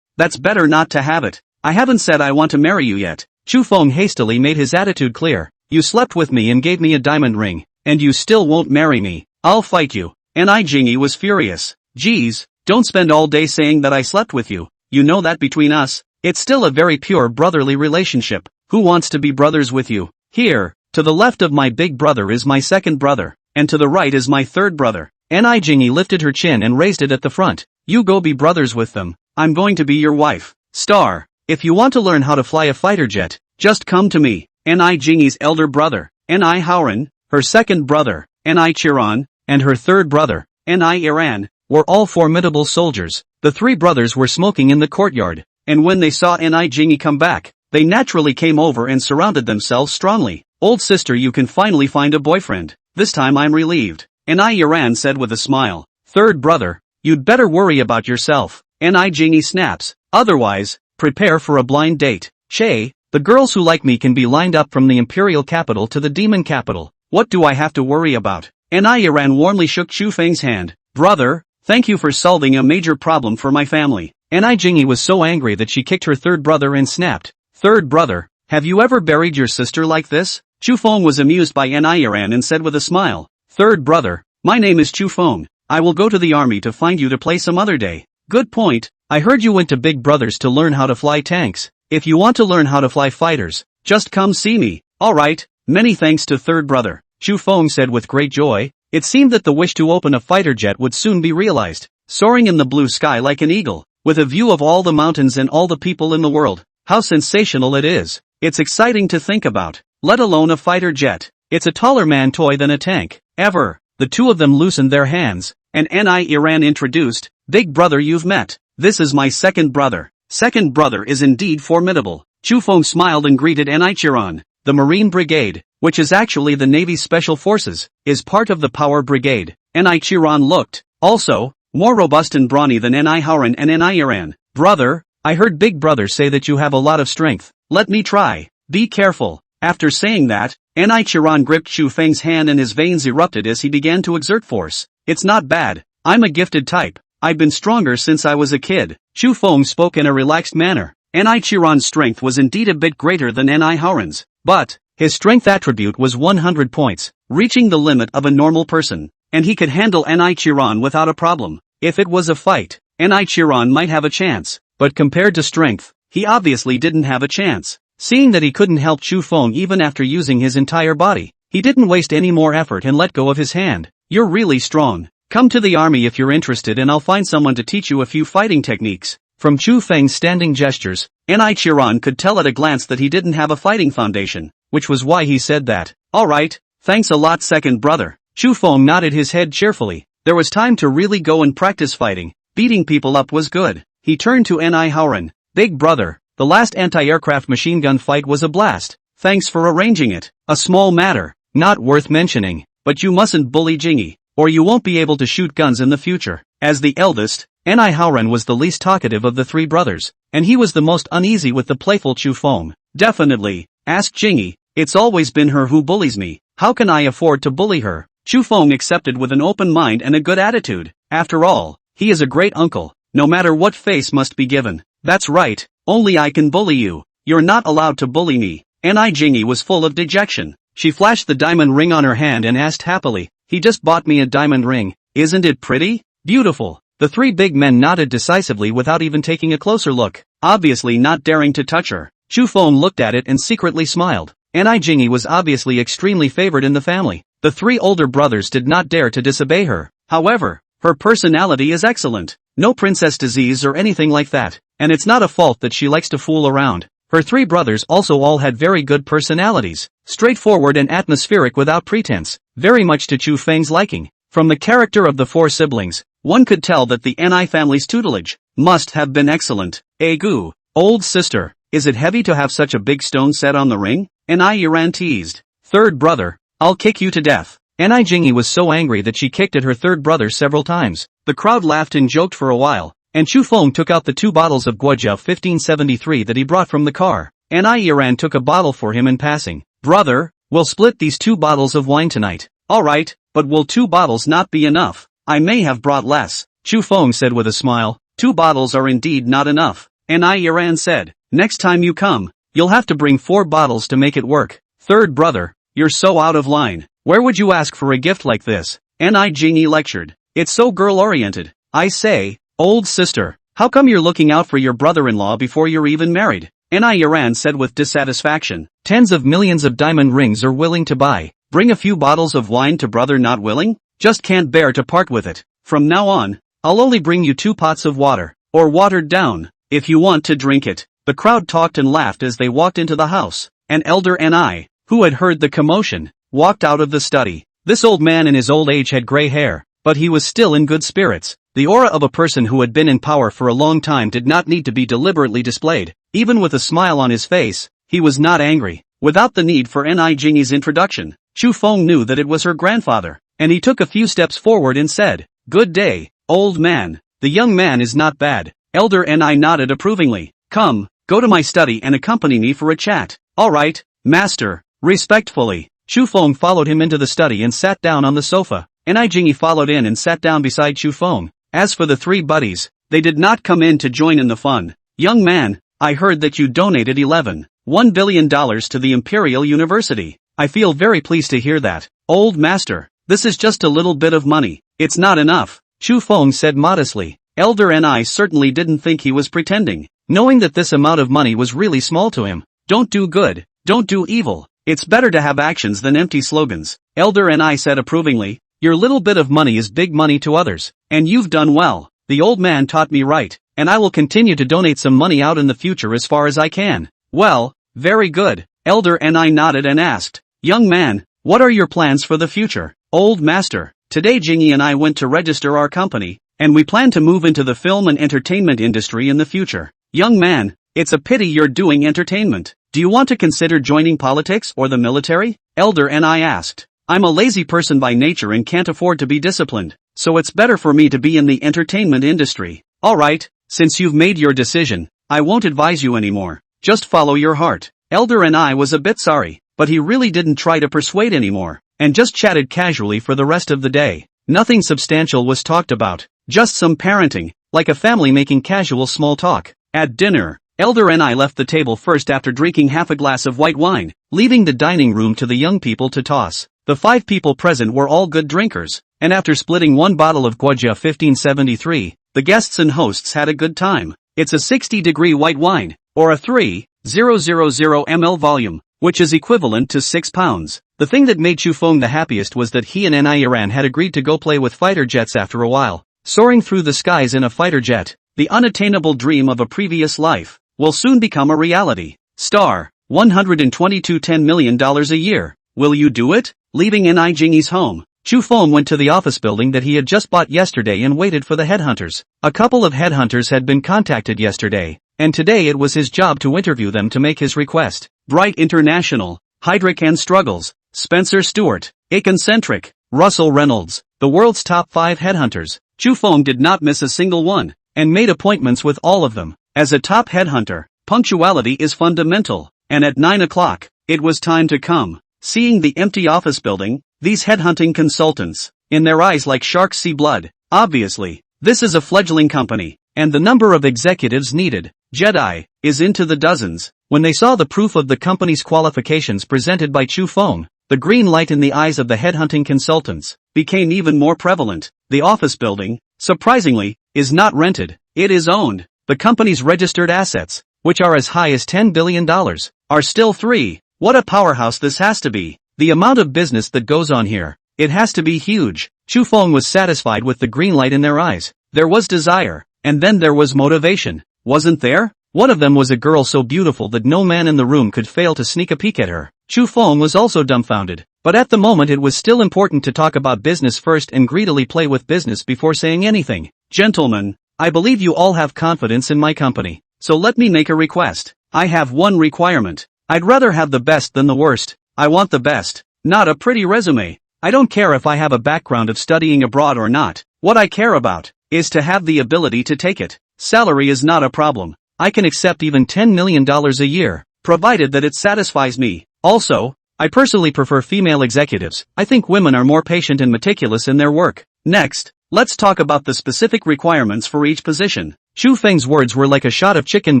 that's better not to have it. I haven't said I want to marry you yet. Chu Feng hastily made his attitude clear. You slept with me and gave me a diamond ring, and you still won't marry me. I'll fight you. Ni Jingyi was furious. Geez, don't spend all day saying that I slept with you. You know that between us, it's still a very pure brotherly relationship. Who wants to be brothers with you? Here, to the left of my big brother is my second brother, and to the right is my third brother. Ni Jingyi lifted her chin and raised it at the front. You go be brothers with them. I'm going to be your wife. Star, if you want to learn how to fly a fighter jet, just come to me. Ni Jingyi's elder brother, Ni Haoran, her second brother, Ni Chiron, and her third brother, Ni Iran, were all formidable soldiers. The 3 brothers were smoking in the courtyard, and when they saw Ni Jingyi come back, they naturally came over and surrounded themselves strongly. Old sister, you can finally find a boyfriend. This time I'm relieved. Ni Iran said with a smile. Third brother, you'd better worry about yourself. Ni Jingyi snaps. Otherwise, prepare for a blind date. Che, the girls who like me can be lined up from the imperial capital to the demon capital. What do I have to worry about? Ni Iran warmly shook Chu Feng's hand. Brother, thank you for solving a major problem for my family. Ni Jingyi was so angry that she kicked her third brother and snapped. Third brother, have you ever buried your sister like this? Chu Feng was amused by Ni Iran and said with a smile. Third brother, my name is Chu Feng. I will go to the army to find you to play some other day. Good point. I heard you went to Big Brothers to learn how to fly tanks. If you want to learn how to fly fighters, just come see me. Alright, many thanks to third brother. Chu Feng said with great joy. It seemed that the wish to open a fighter jet would soon be realized. Soaring in the blue sky like an eagle, with a view of all the mountains and all the people in the world. How sensational it is. It's exciting to think about. Let alone a fighter jet. It's a taller man toy than a tank. Ever. The 2 of them loosened their hands, and Ni Iran introduced. Big brother, you've met. This is my second brother. Second brother is indeed formidable. Chu Feng smiled and greeted Ni Chiron. The Marine Brigade, which is actually the Navy's Special Forces, is part of the Power Brigade. Ni Chiron looked, also, more robust and brawny than Ni Haoran and Ni Iran. Brother, I heard Big Brother say that you have a lot of strength. Let me try. Be careful. After saying that, Ni Chiron gripped Chu Feng's hand and his veins erupted as he began to exert force. It's not bad. I'm a gifted type. I've been stronger since I was a kid. Chu Feng spoke in a relaxed manner. Ni Chiron's strength was indeed a bit greater than Ni Haoran's, but his strength attribute was 100 points, reaching the limit of a normal person, and he could handle Ni Chiron without a problem. If it was a fight, Ni Chiron might have a chance, but compared to strength, he obviously didn't have a chance. Seeing that he couldn't help Chu Feng even after using his entire body, he didn't waste any more effort and let go of his hand. You're really strong. Come to the army if you're interested and I'll find someone to teach you a few fighting techniques. From Chu Feng's standing gestures, Ni Chiron could tell at a glance that he didn't have a fighting foundation, which was why he said that. Alright, thanks a lot second brother. Chu Feng nodded his head cheerfully. There was time to really go and practice fighting. Beating people up was good. He turned to Ni Haoran. Big brother, the last anti-aircraft machine gun fight was a blast. Thanks for arranging it. A small matter, not worth mentioning, but you mustn't bully Jingyi, or you won't be able to shoot guns in the future. As the eldest, Ni Haoran was the least talkative of the 3 brothers, and he was the most uneasy with the playful Chu Feng. Definitely, asked Jingyi, it's always been her who bullies me. How can I afford to bully her? Chu Feng accepted with an open mind and a good attitude. After all, he is a great uncle. No matter what face must be given. That's right, only I can bully you. You're not allowed to bully me. Ni Jingyi was full of dejection. She flashed the diamond ring on her hand and asked happily, he just bought me a diamond ring. Isn't it pretty? Beautiful. The three big men nodded decisively without even taking a closer look, obviously not daring to touch her. Chu Feng looked at it and secretly smiled. Anai Jingyi was obviously extremely favored in the family. The three older brothers did not dare to disobey her. However, her personality is excellent. No princess disease or anything like that. And it's not a fault that she likes to fool around. Her three brothers also all had very good personalities. Straightforward and atmospheric without pretense. Very much to Chu Feng's liking. From the character of the four siblings, one could tell that the Anai family's tutelage must have been excellent. Egu, old sister, is it heavy to have such a big stone set on the ring? Anai Yiran teased. Third brother, I'll kick you to death. Anai Jingyi was so angry that she kicked at her third brother several times. The crowd laughed and joked for a while, and Chu Feng took out the 2 bottles of Guojia 1573 that he brought from the car. Anai Yiran took a bottle for him in passing. Brother, we'll split these 2 bottles of wine tonight. Alright, but will 2 bottles not be enough? I may have brought less, Chu Feng said with a smile. 2 bottles are indeed not enough. Anai Yiran said. Next time you come, you'll have to bring 4 bottles to make it work. Third brother, you're so out of line. Where would you ask for a gift like this? Anai Jingyi lectured. It's so girl-oriented. I say, old sister, how come you're looking out for your brother-in-law before you're even married? Anai Yiran said with dissatisfaction. Tens of millions of diamond rings are willing to buy. Bring a few bottles of wine to brother not willing? Just can't bear to part with it. From now on, I'll only bring you 2 pots of water, or watered down, if you want to drink it. The crowd talked and laughed as they walked into the house. An elder Anai, who had heard the commotion, walked out of the study. This old man in his old age had gray hair, but he was still in good spirits. The aura of a person who had been in power for a long time did not need to be deliberately displayed. Even with a smile on his face, he was not angry. Without the need for Anai Jingyi's introduction, Chu Feng knew that it was her grandfather, and he took a few steps forward and said, Good day, old man. The young man is not bad. Elder Anai nodded approvingly. Come, go to my study and accompany me for a chat. Alright, master. Respectfully, Chu Feng followed him into the study and sat down on the sofa. Anai Jingyi followed in and sat down beside Chu Feng. As for the 3 buddies, they did not come in to join in the fun. Young man, I heard that you donated $11.1 billion to the Imperial University. I feel very pleased to hear that. Old master, this is just a little bit of money. It's not enough, Chu Feng said modestly. Elder Anai certainly didn't think he was pretending, knowing that this amount of money was really small to him. Don't do good, don't do evil. It's better to have actions than empty slogans. Elder Anai said approvingly. Your little bit of money is big money to others, and you've done well. The old man taught me right, and I will continue to donate some money out in the future as far as I can. Well, very good. Elder Anai nodded and asked, Young man, what are your plans for the future? Old master, today Jingyi and I went to register our company, and we plan to move into the film and entertainment industry in the future. Young man, it's a pity you're doing entertainment. Do you want to consider joining politics or the military? Elder Anai asked. I'm a lazy person by nature and can't afford to be disciplined, so it's better for me to be in the entertainment industry. Alright, since you've made your decision, I won't advise you anymore. Just follow your heart. Elder Anai was a bit sorry, but he really didn't try to persuade anymore, and just chatted casually for the rest of the day. Nothing substantial was talked about, just some parenting, like a family making casual small talk. At dinner, Elder Anai left the table first after drinking half a glass of white wine, leaving the dining room to the young people to toss. The 5 people present were all good drinkers, and after splitting 1 bottle of Guojia 1573, the guests and hosts had a good time. It's a 60-degree white wine, or a 3,000 ml volume, which is equivalent to 6 pounds. The thing that made Chu Feng the happiest was that he and Anai Yiran had agreed to go play with fighter jets after a while. Soaring through the skies in a fighter jet, the unattainable dream of a previous life, will soon become a reality. Star, $122.10 million a year. Will you do it? Leaving Anai Jingyi's home, Chu Feng went to the office building that he had just bought yesterday and waited for the headhunters. A couple of headhunters had been contacted yesterday, and today it was his job to interview them to make his request. Bright International, Heydrich and Struggles, Spencer Stewart, Eccentric, Russell Reynolds, the world's top 5 headhunters. Chu Feng did not miss a single one, and made appointments with all of them. As a top headhunter, punctuality is fundamental, and at 9 o'clock, it was time to come. Seeing the empty office building, these headhunting consultants, in their eyes like sharks see blood. Obviously, this is a fledgling company, and the number of executives needed, Jedi, is into the dozens. When they saw the proof of the company's qualifications presented by Chu Feng, the green light in the eyes of the headhunting consultants became even more prevalent. The office building, surprisingly, is not rented, it is owned. The company's registered assets, which are as high as $10 billion, are still 3. What a powerhouse this has to be. The amount of business that goes on here, it has to be huge. Chu Feng was satisfied with the green light in their eyes. There was desire, and then there was motivation, wasn't there? One of them was a girl so beautiful that no man in the room could fail to sneak a peek at her. Chu Feng was also dumbfounded, but at the moment it was still important to talk about business first and greedily play with business before saying anything. Gentlemen, I believe you all have confidence in my company, so let me make a request. I have one requirement. I'd rather have the best than the worst. I want the best, not a pretty resume. I don't care if I have a background of studying abroad or not. What I care about is to have the ability to take it. Salary is not a problem. I can accept even $10 million a year, provided that it satisfies me. Also, I personally prefer female executives. I think women are more patient and meticulous in their work. Next, let's talk about the specific requirements for each position. Chu Feng's words were like a shot of chicken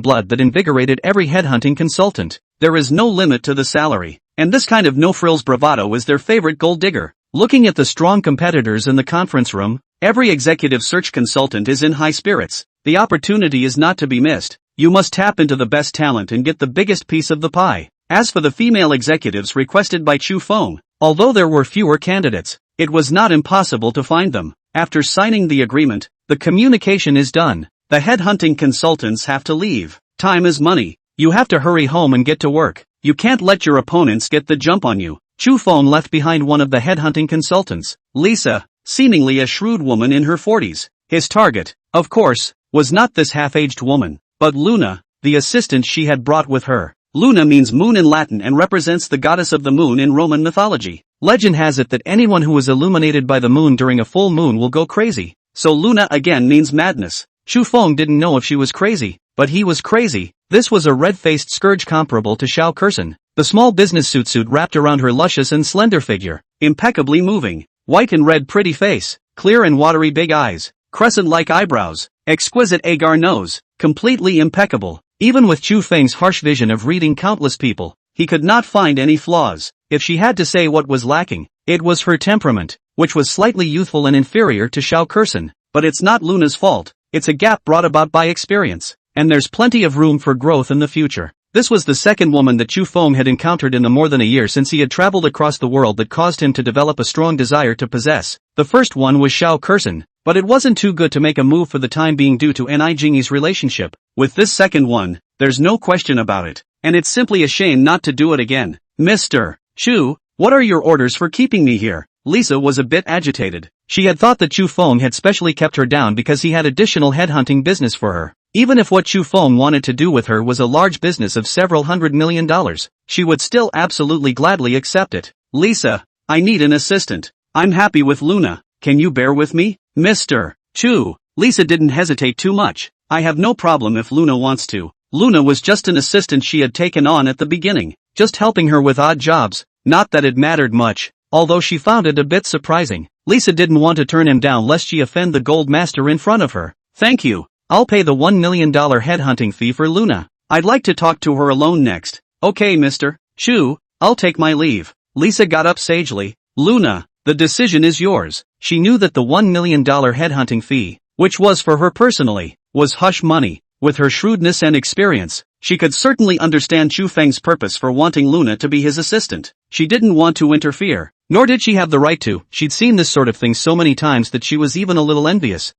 blood that invigorated every headhunting consultant. There is no limit to the salary, and this kind of no-frills bravado is their favorite gold digger. Looking at the strong competitors in the conference room, every executive search consultant is in high spirits. The opportunity is not to be missed. You must tap into the best talent and get the biggest piece of the pie. As for the female executives requested by Chu Feng, although there were fewer candidates, it was not impossible to find them. After signing the agreement, the communication is done. The headhunting consultants have to leave. Time is money. You have to hurry home and get to work. You can't let your opponents get the jump on you. Chu Feng left behind one of the headhunting consultants, Lisa, seemingly a shrewd woman in her 40s. His target, of course, was not this half-aged woman, but Luna, the assistant she had brought with her. Luna means moon in Latin and represents the goddess of the moon in Roman mythology. Legend has it that anyone who is illuminated by the moon during a full moon will go crazy. So Luna again means madness. Chu Feng didn't know if she was crazy, but he was crazy. This was a red-faced scourge comparable to Shao Kursen. The small business suit wrapped around her luscious and slender figure, impeccably moving. White and red pretty face, clear and watery big eyes, crescent-like eyebrows, exquisite agar nose, completely impeccable. Even with Chu Feng's harsh vision of reading countless people, he could not find any flaws. If she had to say what was lacking, it was her temperament, which was slightly youthful and inferior to Shao Kursen. But it's not Luna's fault, it's a gap brought about by experience, and there's plenty of room for growth in the future. This was the second woman that Chu Feng had encountered in the more than a year since he had traveled across the world that caused him to develop a strong desire to possess. The first one was Shao Kursen, but it wasn't too good to make a move for the time being due to Ni Jingyi's relationship. With this second one, there's no question about it, and it's simply a shame not to do it again. Mr. Chu, what are your orders for keeping me here? Lisa was a bit agitated. She had thought that Chu Feng had specially kept her down because he had additional headhunting business for her. Even if what Chu Feng wanted to do with her was a large business of several $100 million, she would still absolutely gladly accept it. Lisa, I need an assistant. I'm happy with Luna. Can you bear with me? Mr. Chu. Lisa didn't hesitate too much. I have no problem if Luna wants to. Luna was just an assistant she had taken on at the beginning, just helping her with odd jobs. Not that it mattered much, although she found it a bit surprising. Lisa didn't want to turn him down lest she offend the gold master in front of her. Thank you. I'll pay the $1 million headhunting fee for Luna. I'd like to talk to her alone next. Okay, Mr. Chu, I'll take my leave. Lisa got up sagely. Luna, the decision is yours. She knew that the $1 million headhunting fee, which was for her personally, was hush money. With her shrewdness and experience, she could certainly understand Chu Feng's purpose for wanting Luna to be his assistant. She didn't want to interfere, nor did she have the right to. She'd seen this sort of thing so many times that she was even a little envious.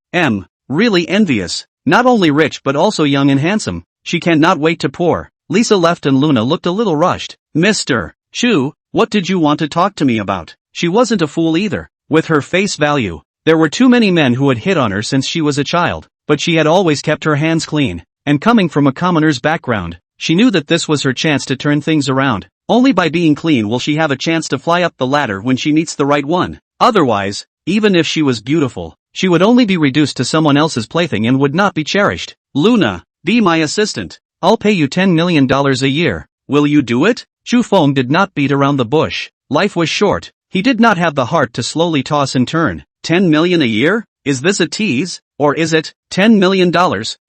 Really envious. Not only rich but also young and handsome. She cannot wait to pour. Lisa left and Luna looked a little rushed. Mr. Chu, what did you want to talk to me about? She wasn't a fool either. With her face value, there were too many men who had hit on her since she was a child, but she had always kept her hands clean, and coming from a commoner's background, she knew that this was her chance to turn things around. Only by being clean will she have a chance to fly up the ladder when she meets the right one. Otherwise, even if she was beautiful, she would only be reduced to someone else's plaything and would not be cherished. Luna, be my assistant. I'll pay you $10 million a year. Will you do it? Chu Feng did not beat around the bush. Life was short. He did not have the heart to slowly toss and turn. $10 million a year? Is this a tease? Or is it $10 million?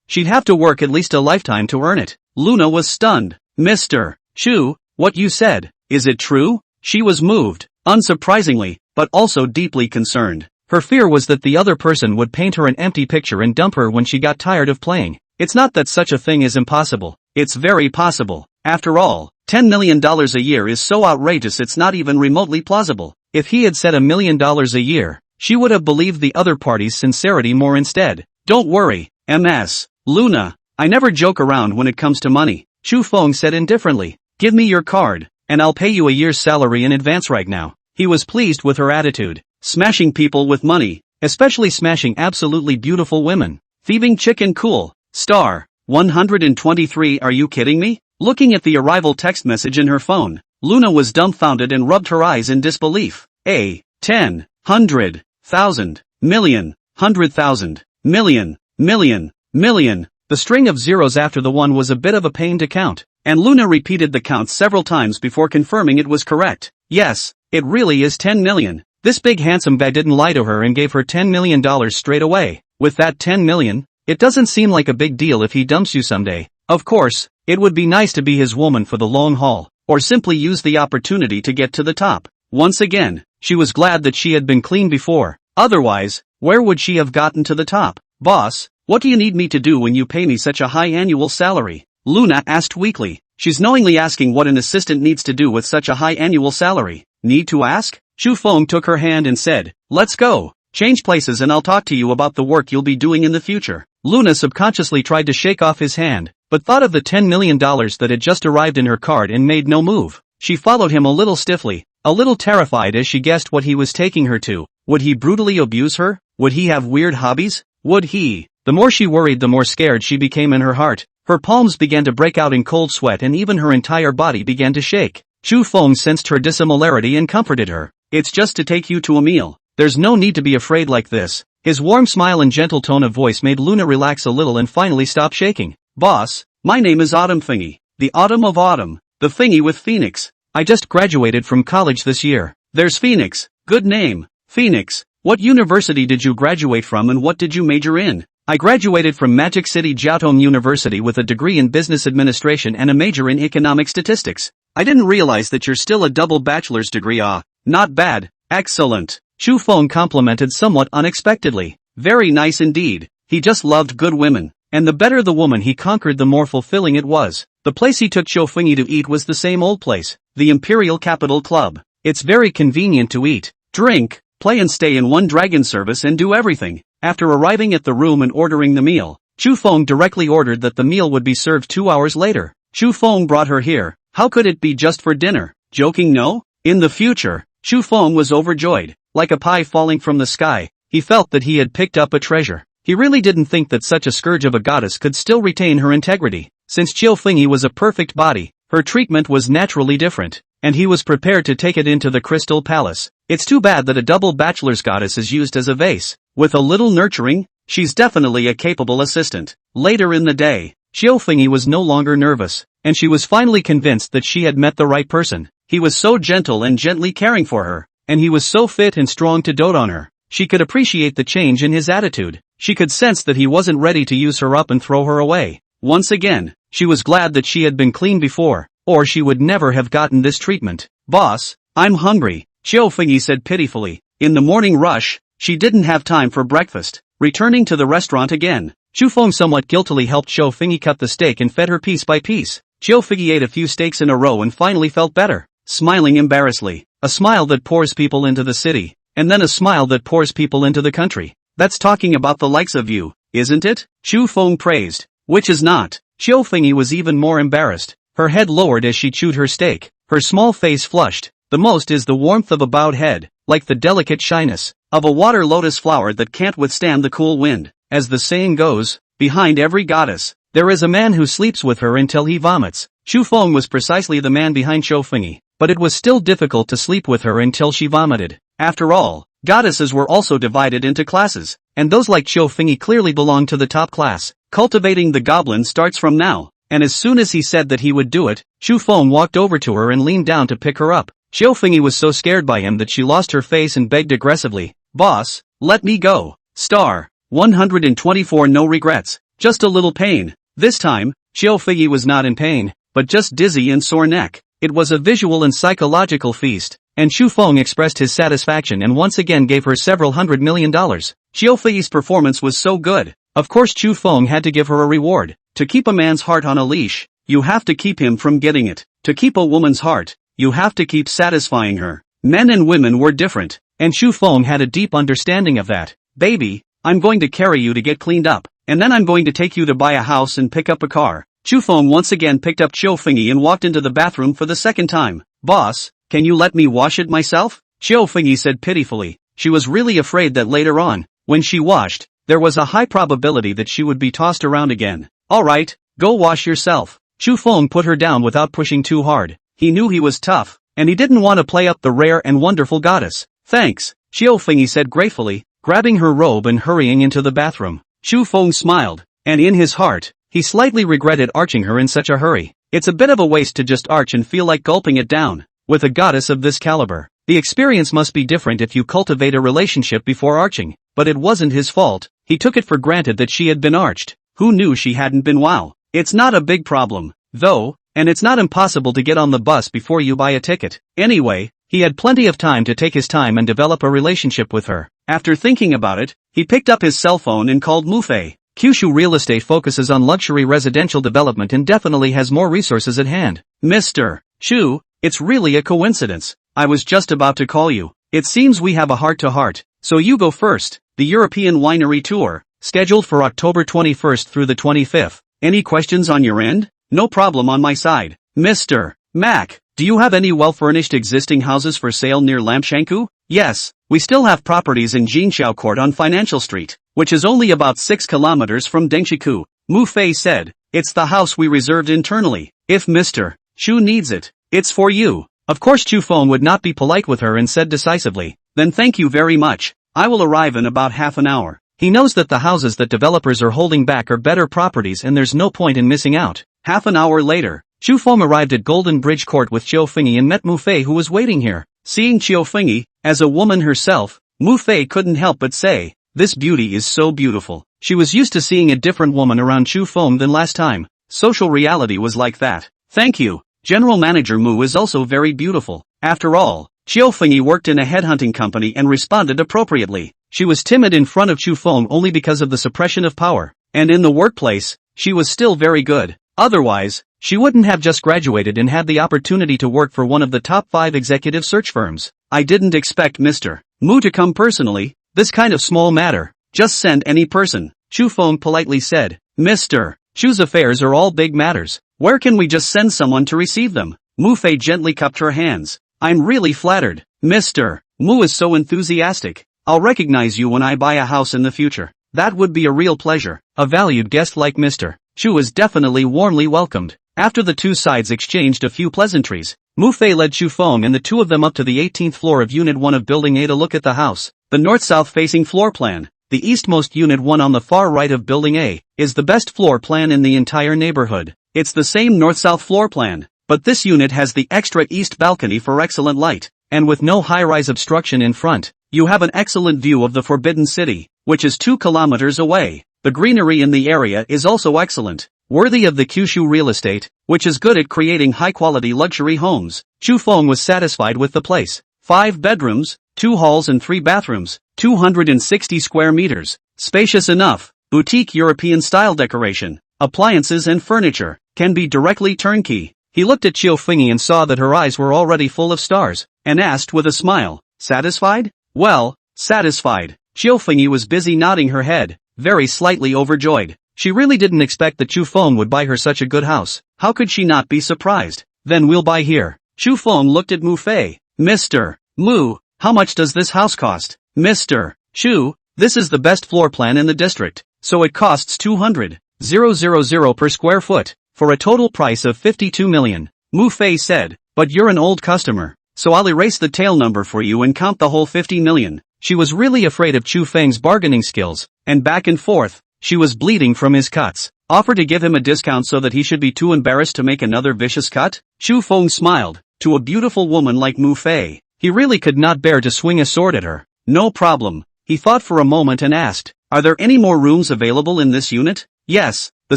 She'd have to work at least a lifetime to earn it. Luna was stunned. Mr. Chu, what you said, is it true? She was moved, unsurprisingly, but also deeply concerned. Her fear was that the other person would paint her an empty picture and dump her when she got tired of playing. It's not that such a thing is impossible. It's very possible. After all, $10 million a year is so outrageous it's not even remotely plausible. If he had said $1 million a year, she would have believed the other party's sincerity more instead. Don't worry, Ms. Luna. I never joke around when it comes to money, Chu Feng said indifferently. Give me your card, and I'll pay you a year's salary in advance right now. He was pleased with her attitude. Smashing people with money, especially smashing absolutely beautiful women. Thieving chicken cool. Star 123. Are you kidding me? Looking at the arrival text message in her phone, Luna was dumbfounded and rubbed her eyes in disbelief. 10, 100, 1,000, million, 100,000, million, million, million. The string of zeros after the one was a bit of a pain to count, and Luna repeated the count several times before confirming it was correct. Yes, it really is 10 million. This big handsome guy didn't lie to her and gave her $10 million straight away. With that 10 million, it doesn't seem like a big deal if he dumps you someday. Of course, it would be nice to be his woman for the long haul, or simply use the opportunity to get to the top. Once again, she was glad that she had been clean before. Otherwise, where would she have gotten to the top? Boss, what do you need me to do when you pay me such a high annual salary? Luna asked weakly. She's knowingly asking what an assistant needs to do with such a high annual salary. Need to ask? Chu Feng took her hand and said, let's go. Change places and I'll talk to you about the work you'll be doing in the future. Luna subconsciously tried to shake off his hand, but thought of the $10 million that had just arrived in her card and made no move. She followed him a little stiffly, a little terrified as she guessed what he was taking her to. Would he brutally abuse her? Would he have weird hobbies? Would he? The more she worried, the more scared she became in her heart. Her palms began to break out in cold sweat and even her entire body began to shake. Chu Feng sensed her dissimilarity and comforted her. It's just to take you to a meal. There's no need to be afraid like this. His warm smile and gentle tone of voice made Luna relax a little and finally stop shaking. Boss, my name is Autumn Thingy. The Autumn of Autumn. The Thingy with Phoenix. I just graduated from college this year. There's Phoenix. Good name. Phoenix. What university did you graduate from and what did you major in? I graduated from Magic City Jiaotong University with a degree in business administration and a major in economic statistics. I didn't realize that you're still a double bachelor's degree. Not bad. Excellent. Chu Feng complimented somewhat unexpectedly. Very nice indeed. He just loved good women, and the better the woman he conquered the more fulfilling it was. The place he took Cho Fengyi to eat was the same old place, the Imperial Capital Club. It's very convenient to eat, drink, play and stay in one dragon service and do everything. After arriving at the room and ordering the meal, Chu Feng directly ordered that the meal would be served 2 hours later. Chu Feng brought her here. How could it be just for dinner? Joking, no? In the future, Chu Feng was overjoyed. Like a pie falling from the sky, he felt that he had picked up a treasure. He really didn't think that such a scourge of a goddess could still retain her integrity. Since Chiu Fengyi was a perfect body, her treatment was naturally different, and he was prepared to take it into the Crystal Palace. It's too bad that a double bachelor's goddess is used as a vase. With a little nurturing, she's definitely a capable assistant. Later in the day, Chiu Fengyi was no longer nervous, and she was finally convinced that she had met the right person. He was so gentle and gently caring for her, and he was so fit and strong to dote on her. She could appreciate the change in his attitude. She could sense that he wasn't ready to use her up and throw her away. Once again, she was glad that she had been clean before, or she would never have gotten this treatment. Boss, I'm hungry, Chiu Fengyi said pitifully. In the morning rush, she didn't have time for breakfast. Returning to the restaurant again, Chu Feng somewhat guiltily helped Chiu Fengyi cut the steak and fed her piece by piece. Chiu Fengyi ate a few steaks in a row and finally felt better, smiling embarrassedly. A smile that pours people into the city, and then a smile that pours people into the country. That's talking about the likes of you, isn't it? Chu Feng praised. Which is not. Chiu Fengyi was even more embarrassed. Her head lowered as she chewed her steak. Her small face flushed. The most is the warmth of a bowed head, like the delicate shyness of a water lotus flower that can't withstand the cool wind. As the saying goes, behind every goddess, there is a man who sleeps with her until he vomits. Chu Feng was precisely the man behind Chiu Fengyi, but it was still difficult to sleep with her until she vomited. After all, goddesses were also divided into classes, and those like Chiu Fengyi clearly belonged to the top class. Cultivating the goblin starts from now, and as soon as he said that he would do it, Chu Feng walked over to her and leaned down to pick her up. Chiu Fengyi was so scared by him that she lost her face and begged aggressively, "Boss, let me go." Star 124. No regrets, just a little pain. This time, Chiu Fengyi was not in pain, but just dizzy and sore neck. It was a visual and psychological feast, and Xu Feng expressed his satisfaction and once again gave her several $100 million. Xiao Fei's performance was so good. Of course Xu Feng had to give her a reward. To keep a man's heart on a leash, you have to keep him from getting it. To keep a woman's heart, you have to keep satisfying her. Men and women were different, and Xu Feng had a deep understanding of that. Baby, I'm going to carry you to get cleaned up, and then I'm going to take you to buy a house and pick up a car. Xu Feng once again picked up Xiao Fengyi and walked into the bathroom for the second time. Boss, can you let me wash it myself? Xiao Fengyi said pitifully. She was really afraid that later on, when she washed, there was a high probability that she would be tossed around again. Alright, go wash yourself. Xu Feng put her down without pushing too hard. He knew he was tough, and he didn't want to play up the rare and wonderful goddess. Thanks, Xiao Fengyi said gratefully, grabbing her robe and hurrying into the bathroom. Xu Feng smiled, and in his heart, he slightly regretted arching her in such a hurry. It's a bit of a waste to just arch and feel like gulping it down. With a goddess of this caliber, the experience must be different if you cultivate a relationship before arching. But it wasn't his fault. He took it for granted that she had been arched. Who knew she hadn't been? Wow. It's not a big problem, though, and it's not impossible to get on the bus before you buy a ticket. Anyway, he had plenty of time to take his time and develop a relationship with her. After thinking about it, he picked up his cell phone and called Mufei. Kyushu Real Estate focuses on luxury residential development and definitely has more resources at hand. Mr. Xu, it's really a coincidence. I was just about to call you. It seems we have a heart-to-heart, so you go first. The European Winery Tour, scheduled for October 21st through the 25th. Any questions on your end? No problem on my side. Mr. Mac, do you have any well-furnished existing houses for sale near Lampshanku? Yes, we still have properties in Jinxiao Court on Financial Street, which is only about 6 kilometers from Dengshiku. Mu Fei said, it's the house we reserved internally. If Mr. Xu needs it, it's for you. Of course Xu Feng would not be polite with her and said decisively, then thank you very much. I will arrive in about half an hour. He knows that the houses that developers are holding back are better properties and there's no point in missing out. Half an hour later, Xu Feng arrived at Golden Bridge Court with Xiao Fengyi and met Mu Fei who was waiting here. Seeing Xiao Fengyi, as a woman herself, Mu Fei couldn't help but say, this beauty is so beautiful. She was used to seeing a different woman around Xu Feng than last time. Social reality was like that. Thank you. General Manager Mu is also very beautiful. After all, Xiao Fengyi worked in a headhunting company and responded appropriately. She was timid in front of Xu Feng only because of the suppression of power. And in the workplace, she was still very good. Otherwise, she wouldn't have just graduated and had the opportunity to work for one of the top 5 executive search firms. I didn't expect Mr. Mu to come personally. This kind of small matter. Just send any person, Xu Feng politely said. Mr. Xu's affairs are all big matters. Where can we just send someone to receive them? Mu Fei gently cupped her hands. I'm really flattered. Mr. Mu is so enthusiastic. I'll recognize you when I buy a house in the future. That would be a real pleasure. A valued guest like Mr. Xu was definitely warmly welcomed. After the two sides exchanged a few pleasantries, Mu Fei led Xu Feng and the two of them up to the 18th floor of Unit 1 of Building A to look at the house. The north-south facing floor plan, the eastmost Unit 1 on the far right of Building A, is the best floor plan in the entire neighborhood. It's the same north-south floor plan, but this unit has the extra east balcony for excellent light, and with no high-rise obstruction in front, you have an excellent view of the Forbidden City, which is 2 kilometers away. The greenery in the area is also excellent, worthy of the Kyushu Real Estate, which is good at creating high-quality luxury homes. Xu Feng was satisfied with the place. 5 bedrooms, 2 halls and 3 bathrooms, 260 square meters, spacious enough, boutique European-style decoration, appliances and furniture, can be directly turnkey. He looked at Xiao Fengyi and saw that her eyes were already full of stars, and asked with a smile, satisfied? Well, satisfied. Xiao Fengyi was busy nodding her head, very slightly overjoyed. She really didn't expect that Xu Feng would buy her such a good house. How could she not be surprised? Then we'll buy here. Xu Feng looked at Mu Fei. Mr. Mu, how much does this house cost? Mr. Xu, this is the best floor plan in the district, so it costs 200,000 per square foot, for a total price of 52 million. Mu Fei said, but you're an old customer, so I'll erase the tail number for you and count the whole 50 million. She was really afraid of Xu Feng's bargaining skills, and back and forth, she was bleeding from his cuts. Offer to give him a discount so that he should be too embarrassed to make another vicious cut? Xu Feng smiled. To a beautiful woman like Mu Fei, he really could not bear to swing a sword at her. No problem. He thought for a moment and asked, are there any more rooms available in this unit? Yes, the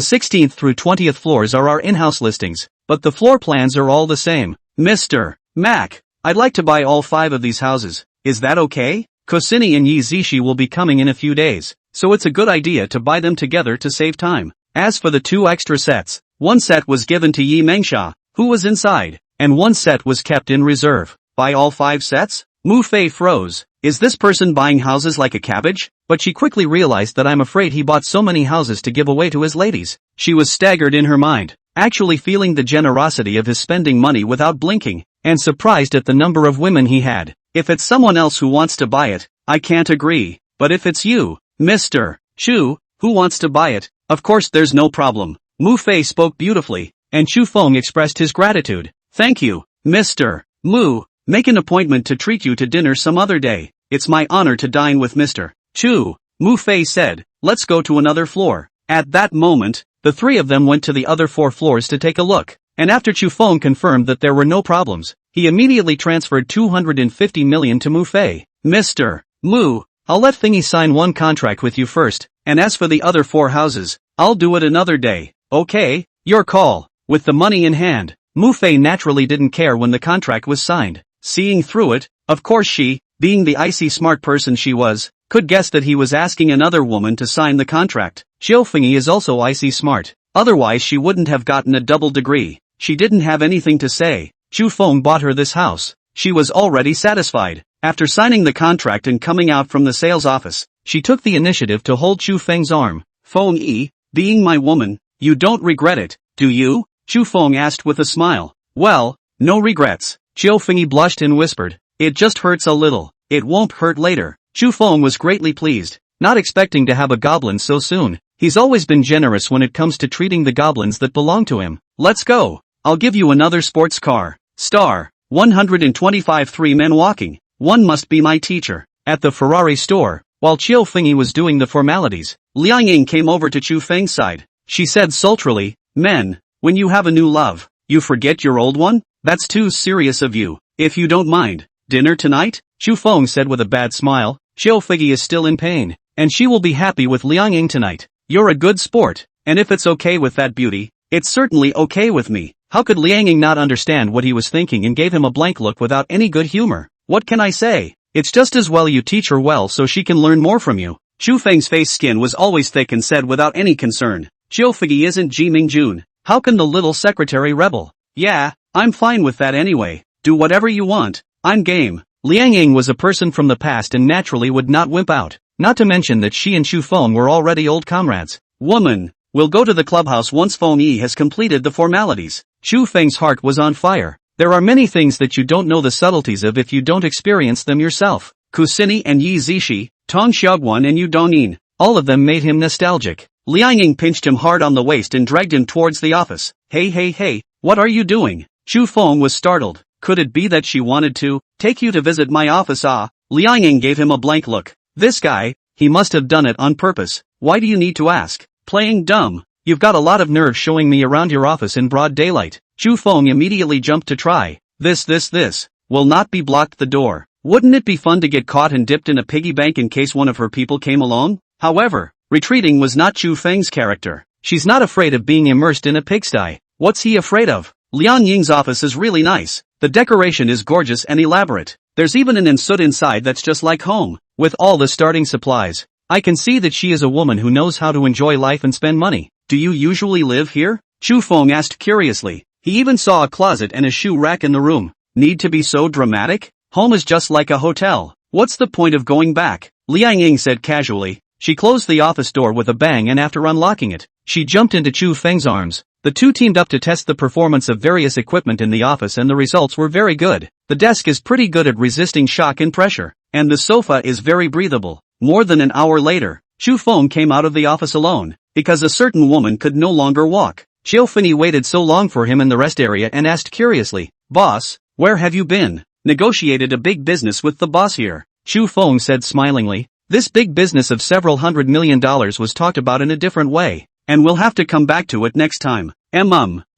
16th through 20th floors are our in-house listings, but the floor plans are all the same. Mr. Mac, I'd like to buy all 5 of these houses, is that okay? Kosini and Yi Zishi will be coming in a few days, so it's a good idea to buy them together to save time. As for the 2 extra sets, one set was given to Yi Mengsha, who was inside, and one set was kept in reserve. Buy all 5 sets? Mu Fei froze. Is this person buying houses like a cabbage? But she quickly realized that I'm afraid he bought so many houses to give away to his ladies. She was staggered in her mind, actually feeling the generosity of his spending money without blinking, and surprised at the number of women he had. If it's someone else who wants to buy it, I can't agree. But if it's you, Mr. Chu, who wants to buy it, of course there's no problem. Mu Fei spoke beautifully, and Chu Feng expressed his gratitude. Thank you, Mr. Mu. Make an appointment to treat you to dinner some other day. It's my honor to dine with Mr. Chu. Mu Fei said, let's go to another floor. At that moment, the 3 of them went to the other 4 floors to take a look, and after Chu Feng confirmed that there were no problems, he immediately transferred 250 million to Mu Fei. Mr. Mu, I'll let Thingy sign one contract with you first, and as for the other 4 houses, I'll do it another day. Okay, your call. With the money in hand, Mu Fei naturally didn't care when the contract was signed. Seeing through it, of course she, being the icy smart person she was, could guess that he was asking another woman to sign the contract. Xiao Fengyi is also icy smart, otherwise she wouldn't have gotten a double degree. She didn't have anything to say. Chu Feng bought her this house. She was already satisfied. After signing the contract and coming out from the sales office, she took the initiative to hold Chu Feng's arm. Feng Yi, being my woman, you don't regret it, do you? Chu Feng asked with a smile. Well, no regrets. Xiao Fengyi blushed and whispered, it just hurts a little. It won't hurt later. Chu Feng was greatly pleased, not expecting to have a goblin so soon. He's always been generous when it comes to treating the goblins that belong to him. Let's go. I'll give you another sports car. Star. 125 3 men walking. One must be my teacher. At the Ferrari store, while Xiao Fengyi was doing the formalities, Liang Ying came over to Chu Feng's side. She said sultrily, men, when you have a new love, you forget your old one? That's too serious of you. If you don't mind, dinner tonight? Chu Feng said with a bad smile. Xiao Fengyi is still in pain, and she will be happy with Liang Ying tonight. You're a good sport, and if it's okay with that beauty, it's certainly okay with me. How could Liang Ying not understand what he was thinking and gave him a blank look without any good humor? What can I say? It's just as well you teach her well so she can learn more from you. Chu Feng's face skin was always thick and said without any concern, Xiao Fengyi isn't Ji Mingjun. How can the little secretary rebel? Yeah, I'm fine with that anyway. Do whatever you want. I'm game. Liang Ying was a person from the past and naturally would not wimp out. Not to mention that she and Chu Feng were already old comrades. Woman, we'll go to the clubhouse once Feng Yi has completed the formalities. Chu Feng's heart was on fire. There are many things that you don't know the subtleties of if you don't experience them yourself. Kusini and Yi Zishi, Tong Xiaoguan and Yu Dongyin, all of them made him nostalgic. Liang Ying pinched him hard on the waist and dragged him towards the office. Hey, what are you doing? Chu Feng was startled. Could it be that she wanted to take you to visit my office? Liang Ying gave him a blank look. This guy, he must have done it on purpose. Why do you need to ask? Playing dumb. You've got a lot of nerve showing me around your office in broad daylight. Chu Feng immediately jumped to try. This. Will not be blocked the door. Wouldn't it be fun to get caught and dipped in a piggy bank in case one of her people came along? However, retreating was not Chu Feng's character. She's not afraid of being immersed in a pigsty. What's he afraid of? Liang Ying's office is really nice. The decoration is gorgeous and elaborate. There's even an insud inside that's just like home, with all the starting supplies. I can see that she is a woman who knows how to enjoy life and spend money. Do you usually live here? Chu Feng asked curiously. He even saw a closet and a shoe rack in the room. Need to be so dramatic? Home is just like a hotel. What's the point of going back? Liang Ying said casually. She closed the office door with a bang and after unlocking it, she jumped into Chu Feng's arms. The two teamed up to test the performance of various equipment in the office and the results were very good. The desk is pretty good at resisting shock and pressure, and the sofa is very breathable. More than an hour later, Chu Feng came out of the office alone, because a certain woman could no longer walk. Xiao Fengyi waited so long for him in the rest area and asked curiously, Boss, where have you been? Negotiated a big business with the boss here. Chu Feng said smilingly. This big business of several $100 million was talked about in a different way, and we'll have to come back to it next time.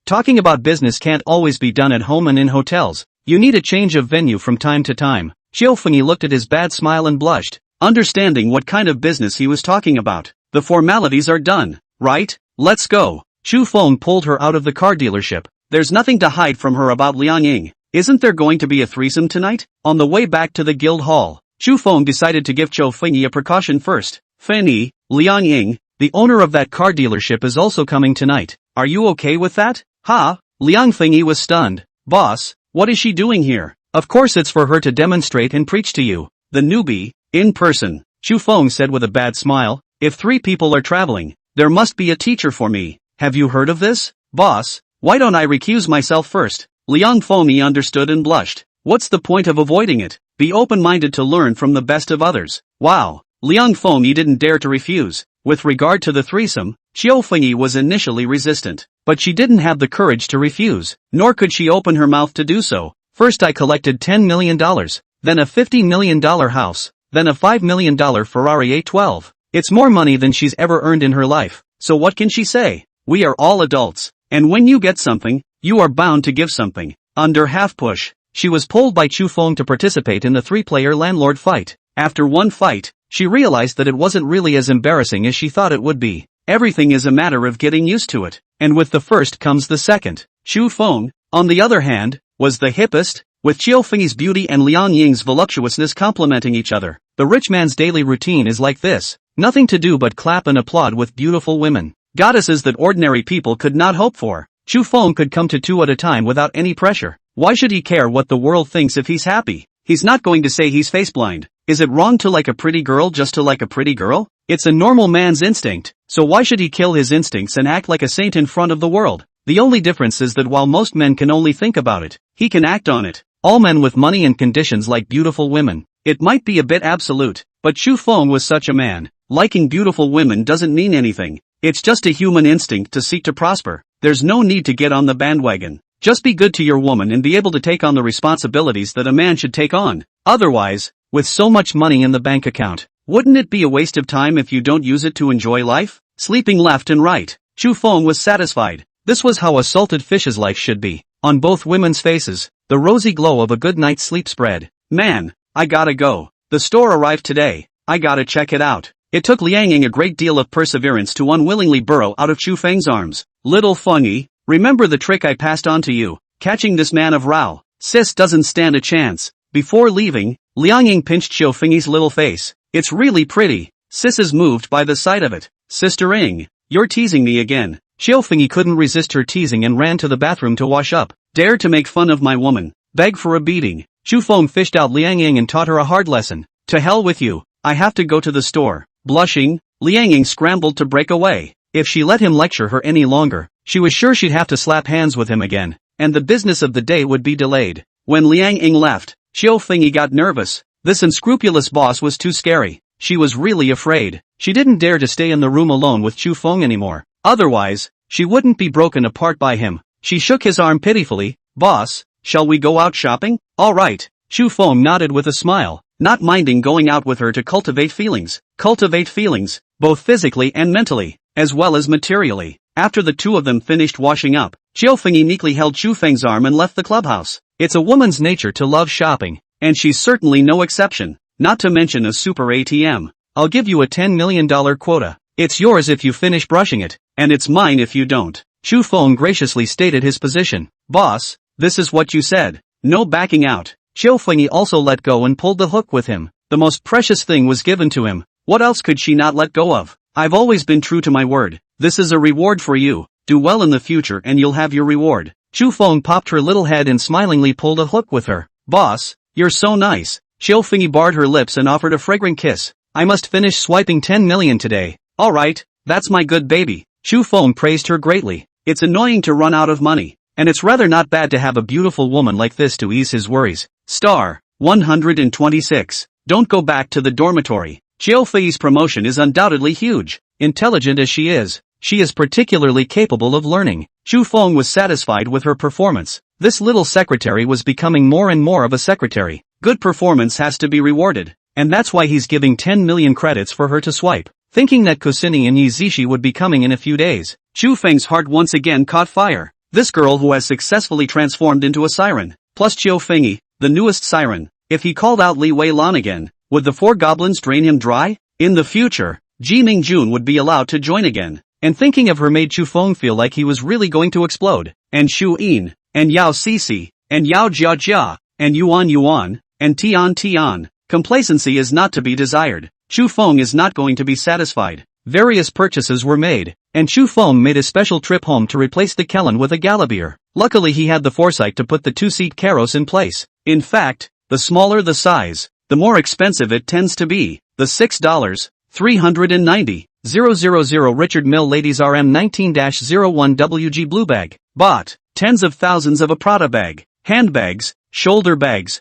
Talking about business can't always be done at home and in hotels. You need a change of venue from time to time. Xiao Fengyi looked at his bad smile and blushed, understanding what kind of business he was talking about. The formalities are done, right? Let's go. Chu Feng pulled her out of the car dealership. There's nothing to hide from her about Liang Ying. Isn't there going to be a threesome tonight? On the way back to the guild hall, Chu Feng decided to give Chou Fengyi a precaution first. Fanny, Liang Ying, the owner of that car dealership is also coming tonight. Are you okay with that? Ha! Liang Fengyi was stunned. Boss, what is she doing here? Of course it's for her to demonstrate and preach to you. The newbie, in person. Chu Feng said with a bad smile. If 3 people are traveling, there must be a teacher for me. Have you heard of this? Boss, why don't I recuse myself first? Liang Fengyi understood and blushed. What's the point of avoiding it? Be open-minded to learn from the best of others. Wow. Liang Fengyi didn't dare to refuse. With regard to the threesome, Qiu Fengyi was initially resistant, but she didn't have the courage to refuse, nor could she open her mouth to do so. First I collected $10 million, then a $50 million house, then a $5 million Ferrari A12. It's more money than she's ever earned in her life, so what can she say? We are all adults, and when you get something, you are bound to give something. Under half push, she was pulled by Chu Feng to participate in the 3-player landlord fight. After one fight, she realized that it wasn't really as embarrassing as she thought it would be. Everything is a matter of getting used to it, and with the first comes the second. Chu Feng, on the other hand, was the hippest, with Qiu Fengyi's beauty and Liang Ying's voluptuousness complementing each other. The rich man's daily routine is like this. Nothing to do but clap and applaud with beautiful women. Goddesses that ordinary people could not hope for. Chu Feng could come to 2 at a time without any pressure. Why should he care what the world thinks if he's happy? He's not going to say he's face-blind. Is it wrong to like a pretty girl just to like a pretty girl? It's a normal man's instinct, so why should he kill his instincts and act like a saint in front of the world? The only difference is that while most men can only think about it, he can act on it. All men with money and conditions like beautiful women. It might be a bit absolute, but Chu Feng was such a man. Liking beautiful women doesn't mean anything. It's just a human instinct to seek to prosper. There's no need to get on the bandwagon. Just be good to your woman and be able to take on the responsibilities that a man should take on. Otherwise, with so much money in the bank account, wouldn't it be a waste of time if you don't use it to enjoy life? Sleeping left and right. Chu Feng was satisfied. This was how a salted fish's life should be. On both women's faces, the rosy glow of a good night's sleep spread. Man, I gotta go. The store arrived today. I gotta check it out. It took Liang Ying a great deal of perseverance to unwillingly burrow out of Chu Feng's arms. Little Fengyi, remember the trick I passed on to you, catching this man of Rao. Sis doesn't stand a chance. Before leaving, Liang Ying pinched Qiu Fengyi's little face. It's really pretty. Sis is moved by the sight of it. Sister Ying, you're teasing me again. Qiu Fengyi couldn't resist her teasing and ran to the bathroom to wash up. Dare to make fun of my woman. Beg for a beating. Chu Feng fished out Liang Ying and taught her a hard lesson. To hell with you. I have to go to the store. Blushing, Liang Ying scrambled to break away. If she let him lecture her any longer, she was sure she'd have to slap hands with him again, and the business of the day would be delayed. When Liang Ying left, Qiu Fengyi got nervous. This unscrupulous boss was too scary. She was really afraid. She didn't dare to stay in the room alone with Chu Feng anymore. Otherwise, she wouldn't be broken apart by him. She shook his arm pitifully. Boss, shall we go out shopping? All right. Chu Feng nodded with a smile, not minding going out with her to cultivate feelings. Cultivate feelings, both physically and mentally, as well as materially. After the two of them finished washing up, Qiu Fengyi meekly held Chu Feng's arm and left the clubhouse. It's a woman's nature to love shopping, and she's certainly no exception. Not to mention a super ATM. I'll give you a $10 million quota. It's yours if you finish brushing it, and it's mine if you don't. Chu Feng graciously stated his position. Boss, this is what you said. No backing out. Qiu Fengyi also let go and pulled the hook with him. The most precious thing was given to him. What else could she not let go of? I've always been true to my word. This is a reward for you. Do well in the future and you'll have your reward. Chu Feng popped her little head and smilingly pulled a hook with her. Boss, you're so nice. Qiu Fengyi barred her lips and offered a fragrant kiss. I must finish swiping 10 million today. Alright, that's my good baby. Chu Feng praised her greatly. It's annoying to run out of money, and it's rather not bad to have a beautiful woman like this to ease his worries. Star 126. Don't go back to the dormitory. Qiu Fei's promotion is undoubtedly huge. Intelligent as she is particularly capable of learning. Chu Feng was satisfied with her performance. This little secretary was becoming more and more of a secretary. Good performance has to be rewarded, and that's why he's giving 10 million credits for her to swipe. Thinking that Kusini and Yizishi would be coming in a few days, Chu Feng's heart once again caught fire. This girl who has successfully transformed into a siren, plus Qiu Fengyi, the newest siren. If he called out Li Wei Lan again, would the 4 goblins drain him dry? In the future, Ji Mingjun would be allowed to join again, and thinking of her made Chu Feng feel like he was really going to explode. And Shu Yin, and Yao Cixi, and yao jia jia, and yuan yuan, and tian tian. Complacency is not to be desired. Chu Feng is not going to be satisfied. Various purchases were made, and Chu Feng made a special trip home to replace the Kellen with a Galabeer. Luckily he had the foresight to put the two-seat Karos in place. In fact, the smaller the size, the more expensive it tends to be. The $6.390,000 Richard Mille Ladies RM 19-01 WG Blue Bag. Bought tens of thousands of a Prada bag, handbags, shoulder bags.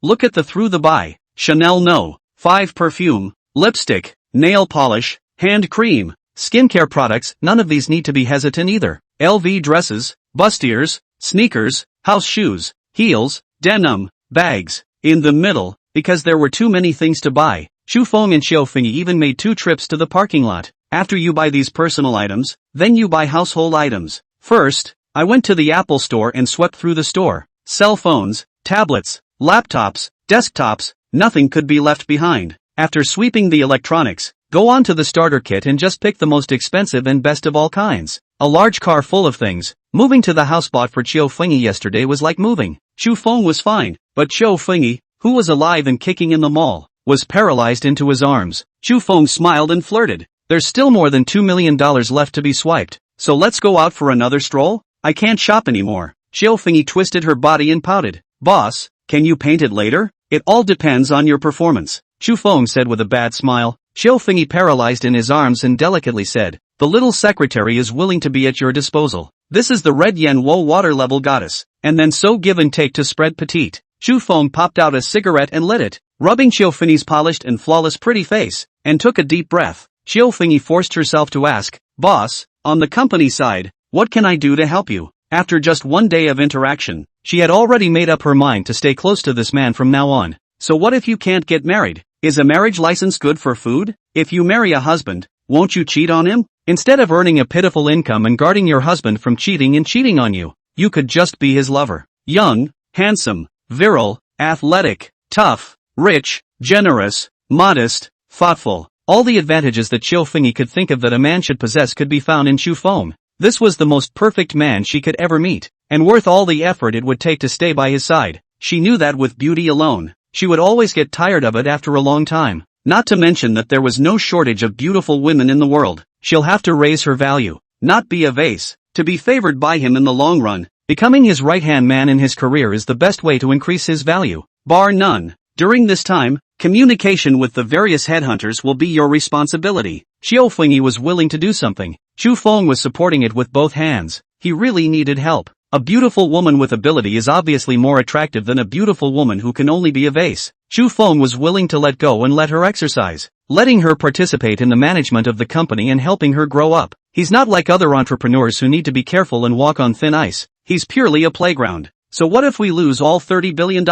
Look at the through the buy. Chanel No. 5 perfume, lipstick, nail polish, hand cream, skincare products. None of these need to be hesitant either. LV dresses, bustiers, sneakers, house shoes, heels, denim, bags. In the middle, because there were too many things to buy, Chu Feng and Xiao Fengyi even made 2 trips to the parking lot. After you buy these personal items, then you buy household items. First, I went to the Apple store and swept through the store. Cell phones, tablets, laptops, desktops, nothing could be left behind. After sweeping the electronics, go on to the starter kit and just pick the most expensive and best of all kinds. A large car full of things. Moving to the house bought for Xiao Fengyi yesterday was like moving. Chu Feng was fine, but Xiao Fengyi, who was alive and kicking in the mall, was paralyzed into his arms. Chu Feng smiled and flirted. There's still more than $2 million left to be swiped, so let's go out for another stroll? I can't shop anymore. Xiao Fengyi twisted her body and pouted. Boss, can you paint it later? It all depends on your performance, Chu Feng said with a bad smile. Xiao Fengyi paralyzed in his arms and delicately said, the little secretary is willing to be at your disposal. This is the red Yen Wo water level goddess, and then so give and take to spread petite. Chu Feng popped out a cigarette and lit it, rubbing Xiao Fengyi's polished and flawless pretty face, and took a deep breath. Xiao Fengyi forced herself to ask, boss, on the company side, what can I do to help you? After just one day of interaction, she had already made up her mind to stay close to this man from now on. So what if you can't get married? Is a marriage license good for food? If you marry a husband, won't you cheat on him? Instead of earning a pitiful income and guarding your husband from cheating on you, you could just be his lover. Young, handsome, virile, athletic, tough, rich, generous, modest, thoughtful. All the advantages that Xiao Fengyi could think of that a man should possess could be found in Chu Feng. This was the most perfect man she could ever meet, and worth all the effort it would take to stay by his side. She knew that with beauty alone, she would always get tired of it after a long time. Not to mention that there was no shortage of beautiful women in the world. She'll have to raise her value, not be a vase, to be favored by him in the long run. Becoming his right-hand man in his career is the best way to increase his value, bar none. During this time, communication with the various headhunters will be your responsibility. Xiao Fengyi was willing to do something. Chu Feng was supporting it with both hands. He really needed help. A beautiful woman with ability is obviously more attractive than a beautiful woman who can only be a vase. Chu Feng was willing to let go and let her exercise, letting her participate in the management of the company and helping her grow up. He's not like other entrepreneurs who need to be careful and walk on thin ice. He's purely a playground. So what if we lose all $30 billion?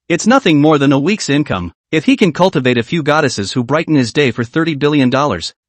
It's nothing more than a week's income. If he can cultivate a few goddesses who brighten his day for $30 billion,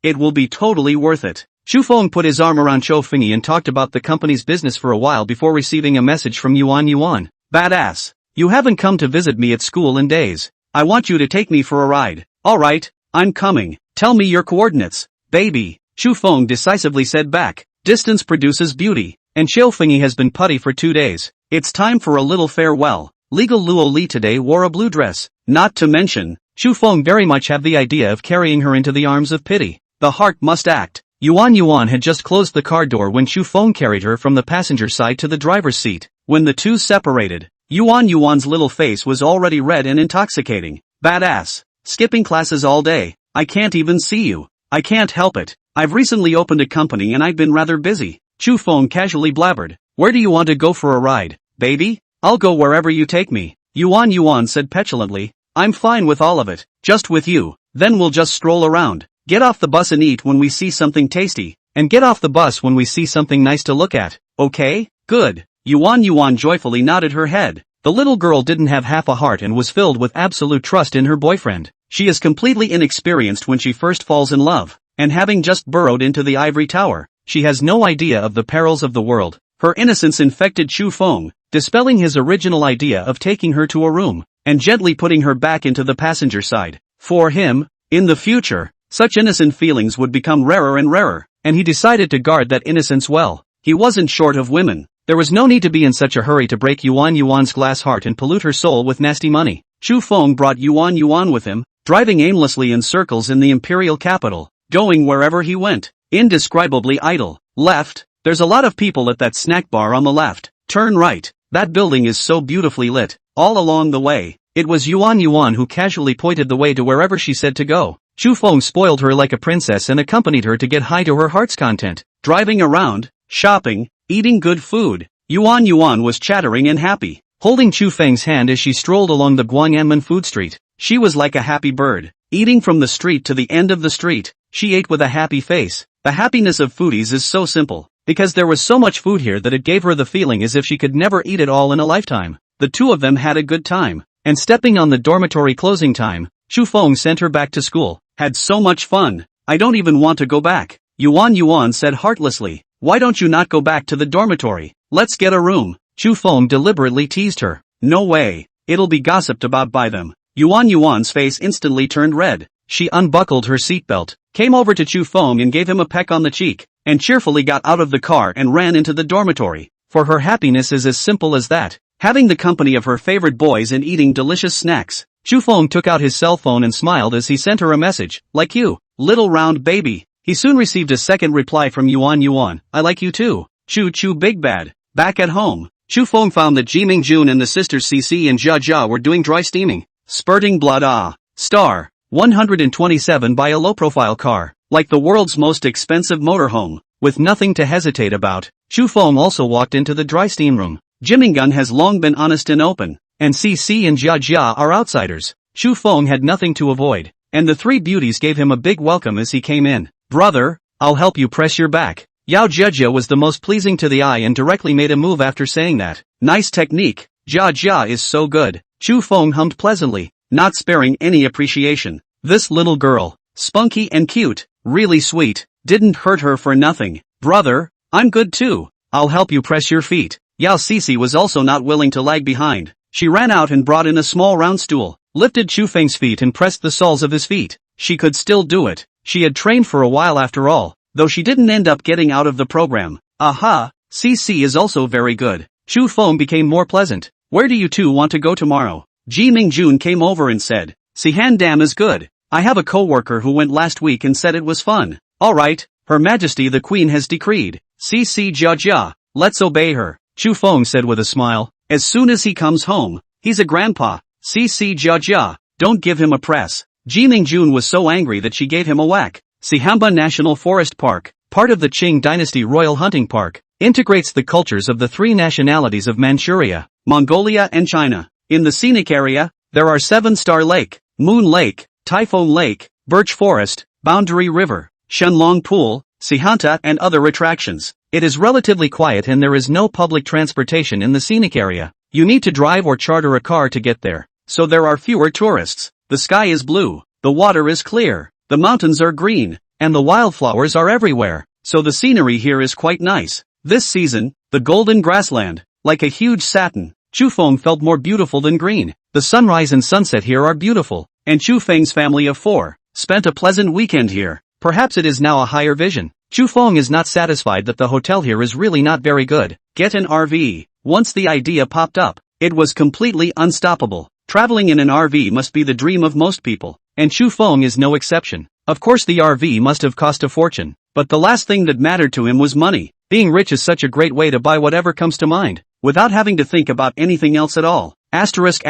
it will be totally worth it. Chu Feng put his arm around Xiao Fengyi and talked about the company's business for a while before receiving a message from Yuan Yuan. Badass. You haven't come to visit me at school in days. I want you to take me for a ride. Alright, I'm coming. Tell me your coordinates, baby. Chu Feng decisively said back. Distance produces beauty, and Xiao Fengyi has been putty for 2 days. It's time for a little farewell. Legal Luo Li today wore a blue dress. Not to mention, Chu Feng very much had the idea of carrying her into the arms of pity. The heart must act. Yuan Yuan had just closed the car door when Chu Feng carried her from the passenger side to the driver's seat. When the two separated, Yuan Yuan's little face was already red and intoxicating. Badass. Skipping classes all day. I can't even see you. I can't help it. I've recently opened a company and I've been rather busy. Chu Feng casually blabbered. Where do you want to go for a ride, baby? I'll go wherever you take me. Yuan Yuan said petulantly. I'm fine with all of it. Just with you. Then we'll just stroll around. Get off the bus and eat when we see something tasty. And get off the bus when we see something nice to look at. Okay? Good. Yuan Yuan joyfully nodded her head. The little girl didn't have half a heart and was filled with absolute trust in her boyfriend. She is completely inexperienced when she first falls in love. And having just burrowed into the ivory tower, she has no idea of the perils of the world. Her innocence infected Chu Feng, dispelling his original idea of taking her to a room, and gently putting her back into the passenger side. For him, in the future, such innocent feelings would become rarer and rarer, and he decided to guard that innocence well. He wasn't short of women. There was no need to be in such a hurry to break Yuan's glass heart and pollute her soul with nasty money. Chu Feng brought Yuan with him, driving aimlessly in circles in the imperial capital, going wherever he went, indescribably idle. Left, there's a lot of people at that snack bar on the left. Turn right, that building is so beautifully lit. All along the way, it was Yuan who casually pointed the way to wherever she said to go. Chu Feng spoiled her like a princess and accompanied her to get high to her heart's content. Driving around, shopping, eating good food, Yuan was chattering and happy, holding Chu Feng's hand as she strolled along the Guanyanmen food street. She was like a happy bird, eating from the street to the end of the street. She ate with a happy face. The happiness of foodies is so simple, because there was so much food here that it gave her the feeling as if she could never eat it all in a lifetime. The two of them had a good time, and stepping on the dormitory closing time, Chu Feng sent her back to school. Had so much fun. I don't even want to go back. Yuan said heartlessly. Why don't you not go back to the dormitory? Let's get a room. Chu Feng deliberately teased her. No way. It'll be gossiped about by them. Yuan's face instantly turned red. She unbuckled her seatbelt, came over to Chu Feng and gave him a peck on the cheek, and cheerfully got out of the car and ran into the dormitory. For her happiness is as simple as that. Having the company of her favorite boys and eating delicious snacks. Chu Feng took out his cell phone and smiled as he sent her a message. Like you, little round baby. He soon received a second reply from Yuan. I like you too. Chu big bad. Back at home, Chu Feng found that Jiming Jun and the sisters Cici and Jia were doing dry steaming. Spurting blood. Star 127 by a low-profile car, like the world's most expensive motorhome. With nothing to hesitate about, Chu Feng also walked into the dry steam room. Jimingun has long been honest and open, and Cici and Jia are outsiders. Chu Feng had nothing to avoid, and the three beauties gave him a big welcome as he came in. Brother, I'll help you press your back. Yao Jia was the most pleasing to the eye and directly made a move after saying that. Nice technique. Jia is so good. Chu Feng hummed pleasantly, not sparing any appreciation. This little girl, spunky and cute, really sweet, didn't hurt her for nothing. Brother, I'm good too. I'll help you press your feet. Yao Cici was also not willing to lag behind. She ran out and brought in a small round stool, lifted Chu Feng's feet and pressed the soles of his feet. She could still do it. She had trained for a while after all, though she didn't end up getting out of the program. Aha, Cici is also very good. Chu Feng became more pleasant. Where do you two want to go tomorrow? Jiming Jun came over and said, Sihan Dam is good. I have a co-worker who went last week and said it was fun. Alright, Her Majesty the Queen has decreed. Cici Jia, let's obey her. Chu Feng said with a smile. As soon as he comes home, he's a grandpa. Cici Jia, don't give him a press. Jiming Jun was so angry that she gave him a whack. Sihamba National Forest Park, part of the Qing Dynasty Royal Hunting Park, integrates the cultures of the three nationalities of Manchuria, Mongolia and China. In the scenic area, there are 7-Star Lake, Moon Lake, Typhoon Lake, Birch Forest, Boundary River, Shenlong Pool, Sihanta and other attractions. It is relatively quiet and there is no public transportation in the scenic area. You need to drive or charter a car to get there, so there are fewer tourists. The sky is blue, the water is clear, the mountains are green, and the wildflowers are everywhere, so the scenery here is quite nice. This season, the golden grassland, like a huge satin, Chu Feng felt more beautiful than green. The sunrise and sunset here are beautiful, and Chu Feng's family of 4 spent a pleasant weekend here. Perhaps it is now a higher vision. Chu Feng is not satisfied that the hotel here is really not very good. Get an RV. Once the idea popped up, it was completely unstoppable. Traveling in an RV must be the dream of most people, and Chu Feng is no exception. Of course the RV must have cost a fortune, but the last thing that mattered to him was money. Being rich is such a great way to buy whatever comes to mind, without having to think about anything else at all. Asterisk.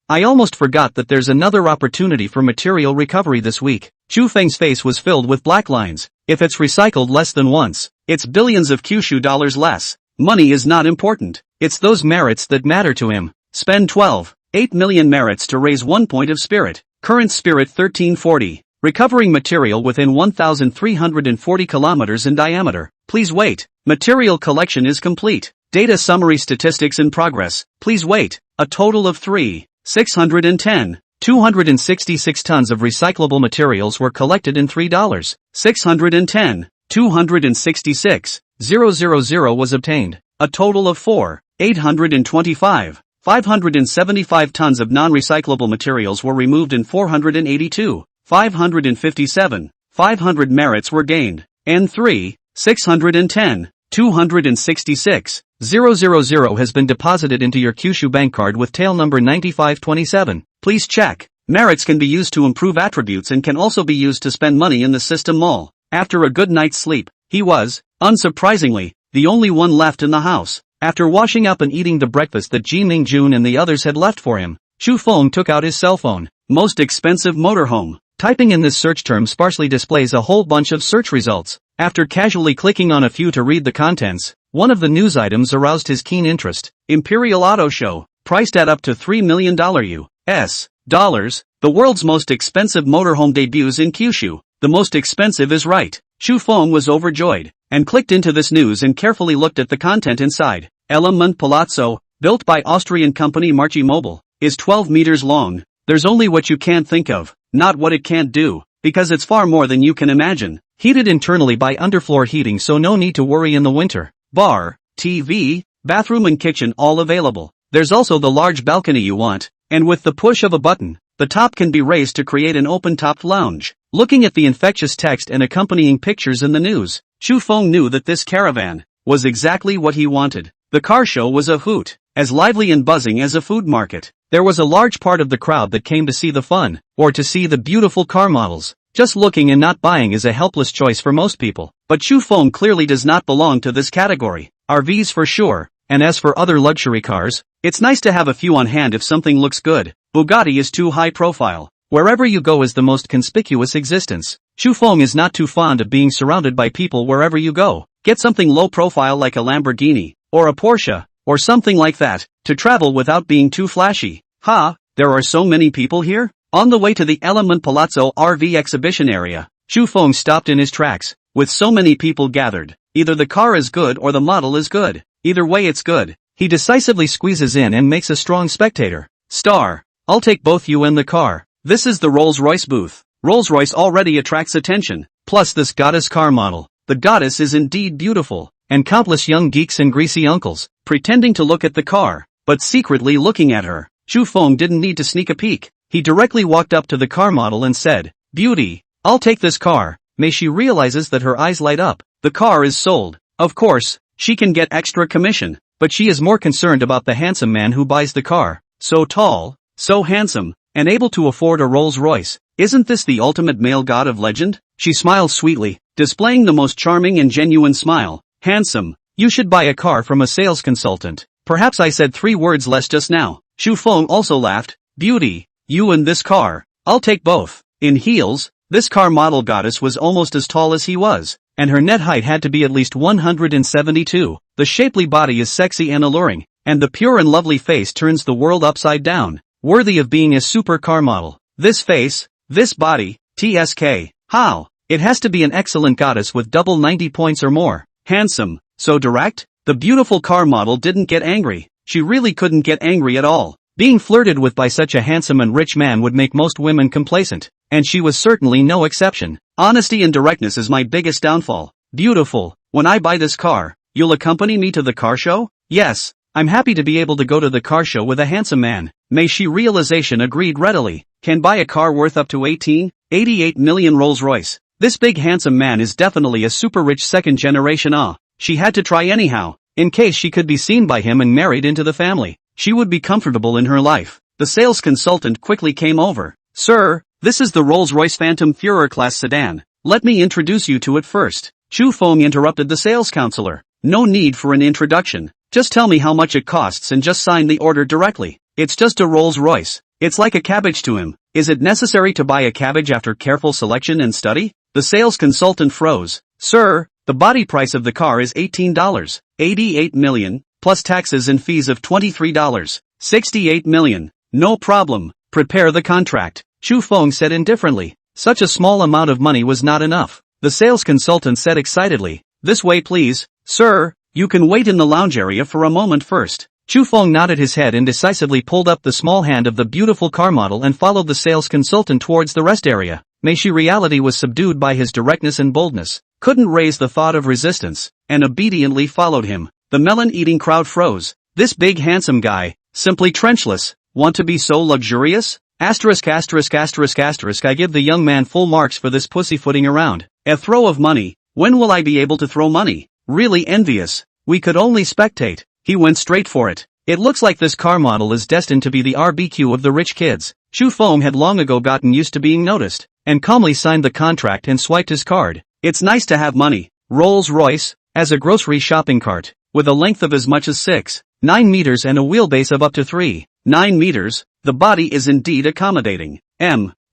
I almost forgot that there's another opportunity for material recovery this week. Chu Feng's face was filled with black lines. If it's recycled less than once, it's billions of Kyushu dollars less. Money is not important. It's those merits that matter to him. Spend 12.8 million merits to raise 1 point of spirit. Current spirit 1340. Recovering material within 1,340 kilometers in diameter. Please wait. Material collection is complete. Data summary statistics in progress. Please wait. A total of 3,610. 266 tons of recyclable materials were collected in $3. 610. 266,000 was obtained. A total of 4,825. 575 tons of non-recyclable materials were removed in 482. 557. 500 merits were gained. And 3,610. 266,000 has been deposited into your Kyushu bank card with tail number 9527. Please check. Merits can be used to improve attributes and can also be used to spend money in the system mall. After a good night's sleep, he was, unsurprisingly, the only one left in the house. After washing up and eating the breakfast that Ji Ming-jun and the others had left for him, Shu Feng took out his cell phone. Most expensive motorhome. Typing in this search term sparsely displays a whole bunch of search results. After casually clicking on a few to read the contents, one of the news items aroused his keen interest. Imperial Auto Show, priced at up to $3 million US dollars, the world's most expensive motorhome debuts in Kyushu. The most expensive is right. Shu Feng was overjoyed, and clicked into this news and carefully looked at the content inside. Element Palazzo, built by Austrian company Marchi Mobile, is 12 meters long. There's only what you can't think of, not what it can't do, because it's far more than you can imagine. Heated internally by underfloor heating, so no need to worry in the winter. Bar, TV, bathroom and kitchen all available. There's also the large balcony you want, and with the push of a button, the top can be raised to create an open-topped lounge. Looking at the infectious text and accompanying pictures in the news, Shu Feng knew that this caravan was exactly what he wanted. The car show was a hoot, as lively and buzzing as a food market. There was a large part of the crowd that came to see the fun, or to see the beautiful car models. Just looking and not buying is a helpless choice for most people. But Shu Feng clearly does not belong to this category. RVs for sure, and as for other luxury cars, it's nice to have a few on hand if something looks good. Bugatti is too high profile. Wherever you go is the most conspicuous existence. Shu Feng is not too fond of being surrounded by people wherever you go. Get something low profile like a Lamborghini, or a Porsche, or something like that, to travel without being too flashy. There are so many people here? On the way to the Element Palazzo RV exhibition area, Shu Feng stopped in his tracks. With so many people gathered, either the car is good or the model is good. Either way it's good. He decisively squeezes in and makes a strong spectator. Star. I'll take both you and the car. This is the Rolls-Royce booth. Rolls-Royce already attracts attention. Plus this goddess car model. The goddess is indeed beautiful. And countless young geeks and greasy uncles, pretending to look at the car, but secretly looking at her. Shu Feng didn't need to sneak a peek. He directly walked up to the car model and said, "Beauty, I'll take this car." May she realizes that her eyes light up. The car is sold. Of course, she can get extra commission, but she is more concerned about the handsome man who buys the car. So tall, so handsome, and able to afford a Rolls-Royce. Isn't this the ultimate male god of legend? She smiles sweetly, displaying the most charming and genuine smile. Handsome, you should buy a car from a sales consultant. Perhaps I said 3 words less just now. Shu Feng also laughed. Beauty, you and this car. I'll take both. In heels, this car model goddess was almost as tall as he was, and her net height had to be at least 172. The shapely body is sexy and alluring, and the pure and lovely face turns the world upside down. Worthy of being a super car model. This face, this body, TSK. How? It has to be an excellent goddess with double 90 points or more. Handsome, so direct? The beautiful car model didn't get angry. She really couldn't get angry at all. Being flirted with by such a handsome and rich man would make most women complacent, and she was certainly no exception. Honesty and directness is my biggest downfall. Beautiful, when I buy this car, you'll accompany me to the car show? Yes, I'm happy to be able to go to the car show with a handsome man. May she realization agreed readily. Can buy a car worth up to 88 million Rolls-Royce. This big handsome man is definitely a super rich second generation. She had to try anyhow, in case she could be seen by him and married into the family. She would be comfortable in her life. The sales consultant quickly came over. Sir, this is the Rolls-Royce Phantom Führer class sedan. Let me introduce you to it first. Shu Feng interrupted the sales counselor. No need for an introduction. Just tell me how much it costs and just sign the order directly. It's just a Rolls-Royce. It's like a cabbage to him. Is it necessary to buy a cabbage after careful selection and study? The sales consultant froze. Sir, the body price of the car is $18. 88 million, plus taxes and fees of $23. 68 million. No problem. Prepare the contract. Shu Feng said indifferently. Such a small amount of money was not enough. The sales consultant said excitedly. This way please. Sir, you can wait in the lounge area for a moment first. Shu Feng nodded his head and decisively pulled up the small hand of the beautiful car model and followed the sales consultant towards the rest area. May she reality was subdued by his directness and boldness, couldn't raise the thought of resistance, and obediently followed him. The melon-eating crowd froze. This big handsome guy, simply trenchless, want to be so luxurious? I give the young man full marks for this pussyfooting around. A throw of money. When will I be able to throw money? really envious. We could only spectate. He went straight for it. It looks like this car model is destined to be the RBQ of the rich kids. Shu Feng had long ago gotten used to being noticed, and calmly signed the contract and swiped his card. It's nice to have money. Rolls-Royce, as a grocery shopping cart, with a length of as much as 6.9 meters and a wheelbase of up to 3.9 meters, the body is indeed accommodating.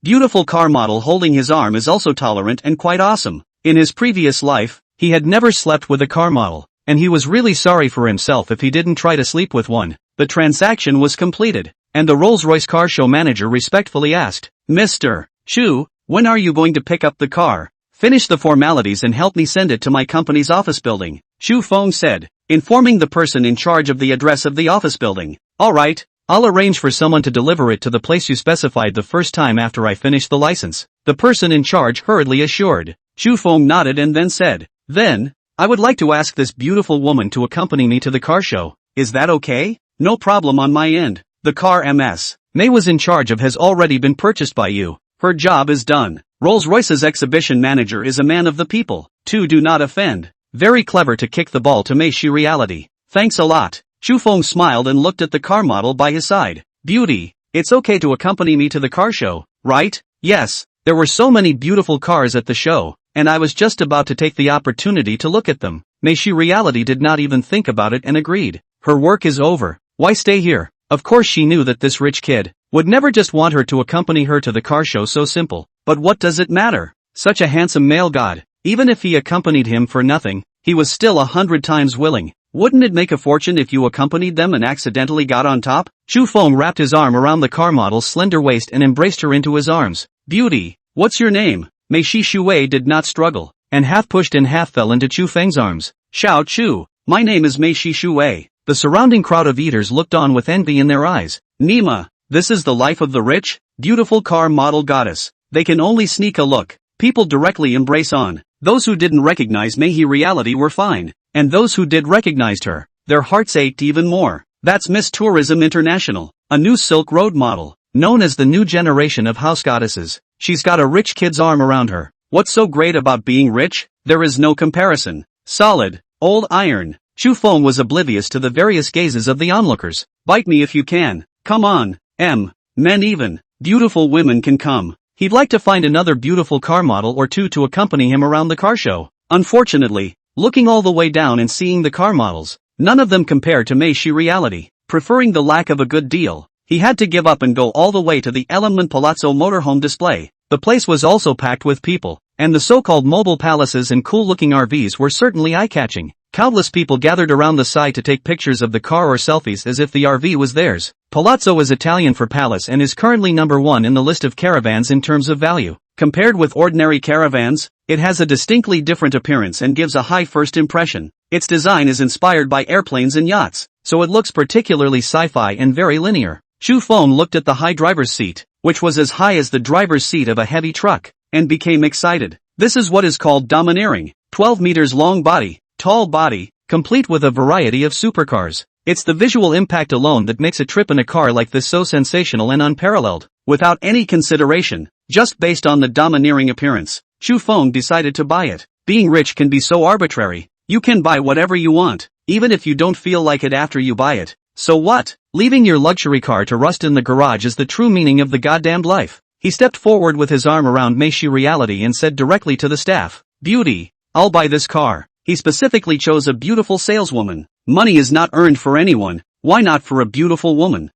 Beautiful car model holding his arm is also tolerant and quite awesome. In his previous life, he had never slept with a car model, and he was really sorry for himself if he didn't try to sleep with one. The transaction was completed, and the Rolls-Royce car show manager respectfully asked, Mr. Shu, when are you going to pick up the car? Finish the formalities and help me send it to my company's office building, Shu Feng said, informing the person in charge of the address of the office building. Alright, I'll arrange for someone to deliver it to the place you specified the first time after I finish the license, the person in charge hurriedly assured. Shu Feng nodded and then said, Then, I would like to ask this beautiful woman to accompany me to the car show. Is that okay? No problem on my end. The car Ms. May was in charge of has already been purchased by you. Her job is done. Rolls-Royce's exhibition manager is a man of the people. 2. Do not offend. Very clever to kick the ball to Mei reality. Thanks a lot. Shu Feng smiled and looked at the car model by his side. Beauty, it's okay to accompany me to the car show, right? Yes, there were so many beautiful cars at the show, and I was just about to take the opportunity to look at them. Mei reality did not even think about it and agreed. Her work is over. Why stay here? Of course she knew that this rich kid would never just want her to accompany her to the car show, so simple. But what does it matter? Such a handsome male god. Even if he accompanied him for nothing, he was still 100 times willing. Wouldn't it make a fortune if you accompanied them and accidentally got on top? Shu Feng wrapped his arm around the car model's slender waist and embraced her into his arms. Beauty, what's your name? Mei Shui did not struggle, and half pushed and half fell into Chu Feng's arms. Xiao Chu, my name is Mei Shui. The surrounding crowd of eaters looked on with envy in their eyes. Nima, this is the life of the rich? Beautiful car model goddess. They can only sneak a look. People directly embrace on. Those who didn't recognize Mei reality were fine. And those who did recognized her, their hearts ached even more. That's Miss Tourism International, a new Silk Road model, known as the new generation of house goddesses. She's got a rich kid's arm around her. What's so great about being rich? There is no comparison. Solid, old iron. Shu Feng was oblivious to the various gazes of the onlookers. Bite me if you can. Come on, men even. Beautiful women can come. He'd like to find another beautiful car model or two to accompany him around the car show. Unfortunately, looking all the way down and seeing the car models, none of them compared to Mei reality. Preferring the lack of a good deal, he had to give up and go all the way to the Element Palazzo motorhome display. The place was also packed with people, and the so-called mobile palaces and cool-looking RVs were certainly eye-catching. Countless people gathered around the side to take pictures of the car or selfies as if the RV was theirs. Palazzo is Italian for palace and is currently number 1 in the list of caravans in terms of value. Compared with ordinary caravans, it has a distinctly different appearance and gives a high first impression. Its design is inspired by airplanes and yachts, so it looks particularly sci-fi and very linear. Shu Feng looked at the high driver's seat, which was as high as the driver's seat of a heavy truck, and became excited. This is what is called domineering. 12 meters long body, tall body, complete with a variety of supercars. It's the visual impact alone that makes a trip in a car like this so sensational and unparalleled. Without any consideration, just based on the domineering appearance, Shu Feng decided to buy it. Being rich can be so arbitrary. You can buy whatever you want, even if you don't feel like it after you buy it. So what? Leaving your luxury car to rust in the garage is the true meaning of the goddamned life. He stepped forward with his arm around Mei reality and said directly to the staff, Beauty, I'll buy this car. He specifically chose a beautiful saleswoman. Money is not earned for anyone. Why not for a beautiful woman?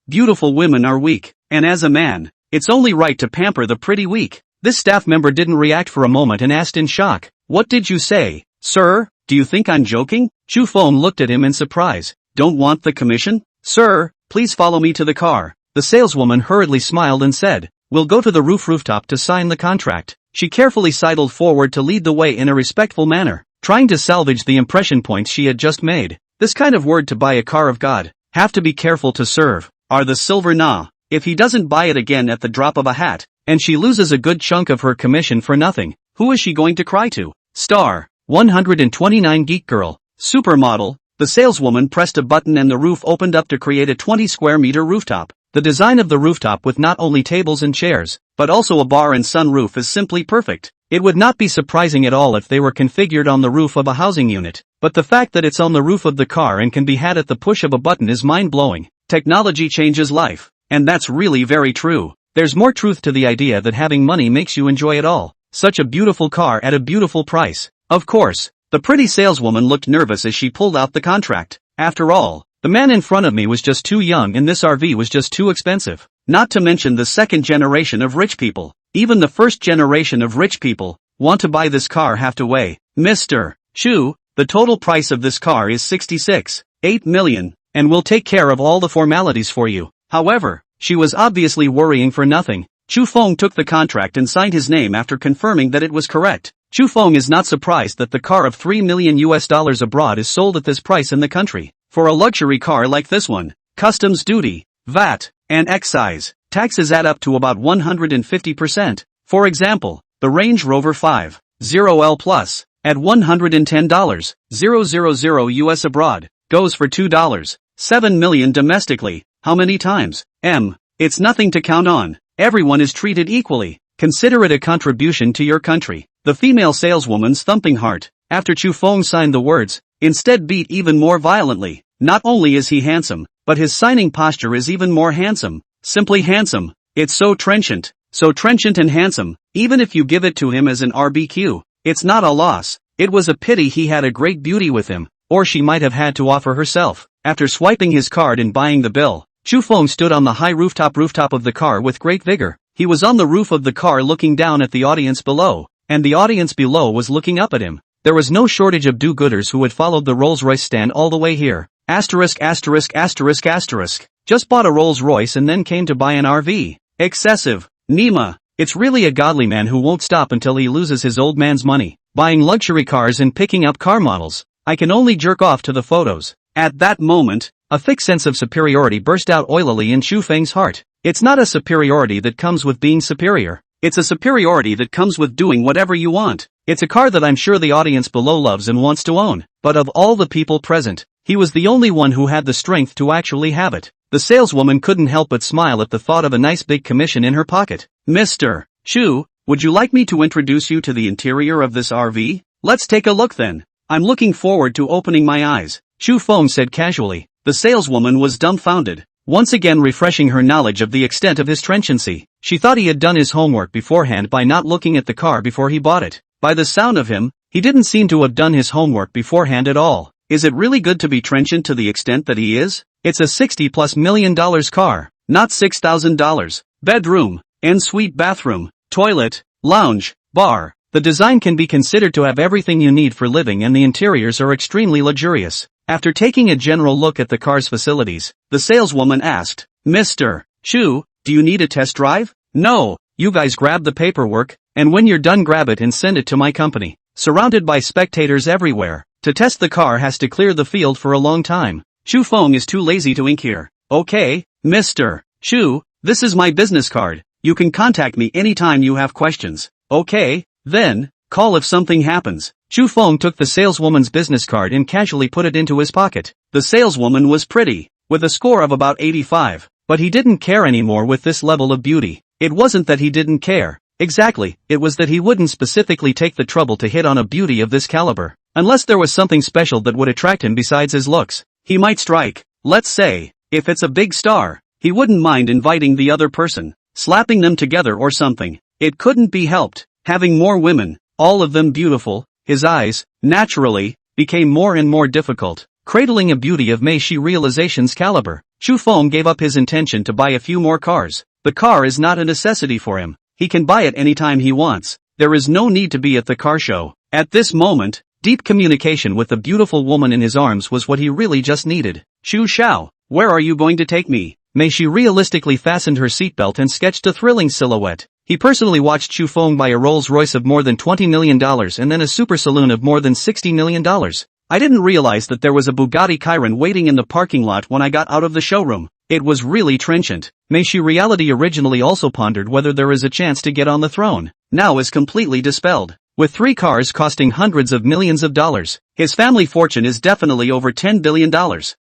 Beautiful women are weak, and as a man, it's only right to pamper the pretty weak. This staff member didn't react for a moment and asked in shock, What did you say, sir? Do you think I'm joking? Shu Feng looked at him in surprise. Don't want the commission? Sir, please follow me to the car. The saleswoman hurriedly smiled and said, We'll go to the rooftop to sign the contract. She carefully sidled forward to lead the way in a respectful manner, trying to salvage the impression points she had just made. This kind of word to buy a car of God, have to be careful to serve, are the silver na. If he doesn't buy it again at the drop of a hat, and she loses a good chunk of her commission for nothing, who is she going to cry to? Star 129 Geek Girl, Supermodel. The saleswoman pressed a button and the roof opened up to create a 20 square meter rooftop. The design of the rooftop with not only tables and chairs, but also a bar and sunroof is simply perfect. It would not be surprising at all if they were configured on the roof of a housing unit, but the fact that it's on the roof of the car and can be had at the push of a button is mind-blowing. Technology changes life, and that's really very true. There's more truth to the idea that having money makes you enjoy it all. Such a beautiful car at a beautiful price. Of course, the pretty saleswoman looked nervous as she pulled out the contract. After all, the man in front of me was just too young and this RV was just too expensive. Not to mention the second generation of rich people. Even the first generation of rich people want to buy this car have to weigh. Mr. Chu, the total price of this car is 66.8 million, and we'll take care of all the formalities for you. However, she was obviously worrying for nothing. Chu Feng took the contract and signed his name after confirming that it was correct. Chu Feng is not surprised that the car of $3 million abroad is sold at this price in the country. For a luxury car like this one, customs duty, VAT, and excise taxes add up to about 150%. For example, the Range Rover 5.0L Plus, at $110,000 US abroad, goes for $2.7 million domestically. How many times? It's nothing to count on. Everyone is treated equally. Consider it a contribution to your country. The female saleswoman's thumping heart, after Chu Feng signed the words, instead beat even more violently. Not only is he handsome, but his signing posture is even more handsome. Simply handsome. It's so trenchant and handsome. Even if you give it to him as an RBQ, it's not a loss. It was a pity he had a great beauty with him, or she might have had to offer herself. After swiping his card and buying the bill, Chu Feng stood on the high rooftop of the car with great vigor. He was on the roof of the car looking down at the audience below, and the audience below was looking up at him. There was no shortage of do-gooders who had followed the Rolls-Royce stand all the way here. Just bought a Rolls-Royce and then came to buy an RV. Excessive. Nima. It's really a godly man who won't stop until he loses his old man's money, buying luxury cars and picking up car models. I can only jerk off to the photos. At that moment, a thick sense of superiority burst out oilily in Chu Feng's heart. It's not a superiority that comes with being superior. It's a superiority that comes with doing whatever you want. It's a car that I'm sure the audience below loves and wants to own. But of all the people present, he was the only one who had the strength to actually have it. The saleswoman couldn't help but smile at the thought of a nice big commission in her pocket. Mr. Chu, would you like me to introduce you to the interior of this RV? Let's take a look then. I'm looking forward to opening my eyes, Chu Feng said casually. The saleswoman was dumbfounded, once again refreshing her knowledge of the extent of his trenchancy. She thought he had done his homework beforehand by not looking at the car before he bought it. By the sound of him, he didn't seem to have done his homework beforehand at all. Is it really good to be trenchant to the extent that he is? It's a $60+ million car, not $6,000. Bedroom, en-suite bathroom, toilet, lounge, bar. The design can be considered to have everything you need for living and the interiors are extremely luxurious. After taking a general look at the car's facilities, the saleswoman asked, Mr. Chu, do you need a test drive? No, you guys grab the paperwork, and when you're done grab it and send it to my company. Surrounded by spectators everywhere, to test the car has to clear the field for a long time. Chu Feng is too lazy to ink here. Okay, Mr. Chu, this is my business card. You can contact me anytime you have questions. Okay, then, call if something happens. Chu Feng took the saleswoman's business card and casually put it into his pocket. The saleswoman was pretty, with a score of about 85, but he didn't care anymore with this level of beauty. It wasn't that he didn't care. Exactly, it was that he wouldn't specifically take the trouble to hit on a beauty of this caliber, unless there was something special that would attract him besides his looks. He might strike, let's say, if it's a big star, he wouldn't mind inviting the other person, slapping them together or something. It couldn't be helped. Having more women, all of them beautiful, his eyes, naturally, became more and more difficult. Cradling a beauty of Meishi Realization's caliber, Chu Feng gave up his intention to buy a few more cars. The car is not a necessity for him. He can buy it anytime he wants. There is no need to be at the car show. At this moment, deep communication with the beautiful woman in his arms was what he really just needed. Chu Xiao, where are you going to take me? Meishi realistically fastened her seatbelt and sketched a thrilling silhouette. He personally watched Chu Feng buy a Rolls-Royce of more than $20 million and then a super saloon of more than $60 million. I didn't realize that there was a Bugatti Chiron waiting in the parking lot when I got out of the showroom. It was really trenchant. Meishi Reality originally also pondered whether there is a chance to get on the throne. Now is completely dispelled. With 3 cars costing hundreds of millions of dollars, his family fortune is definitely over $10 billion.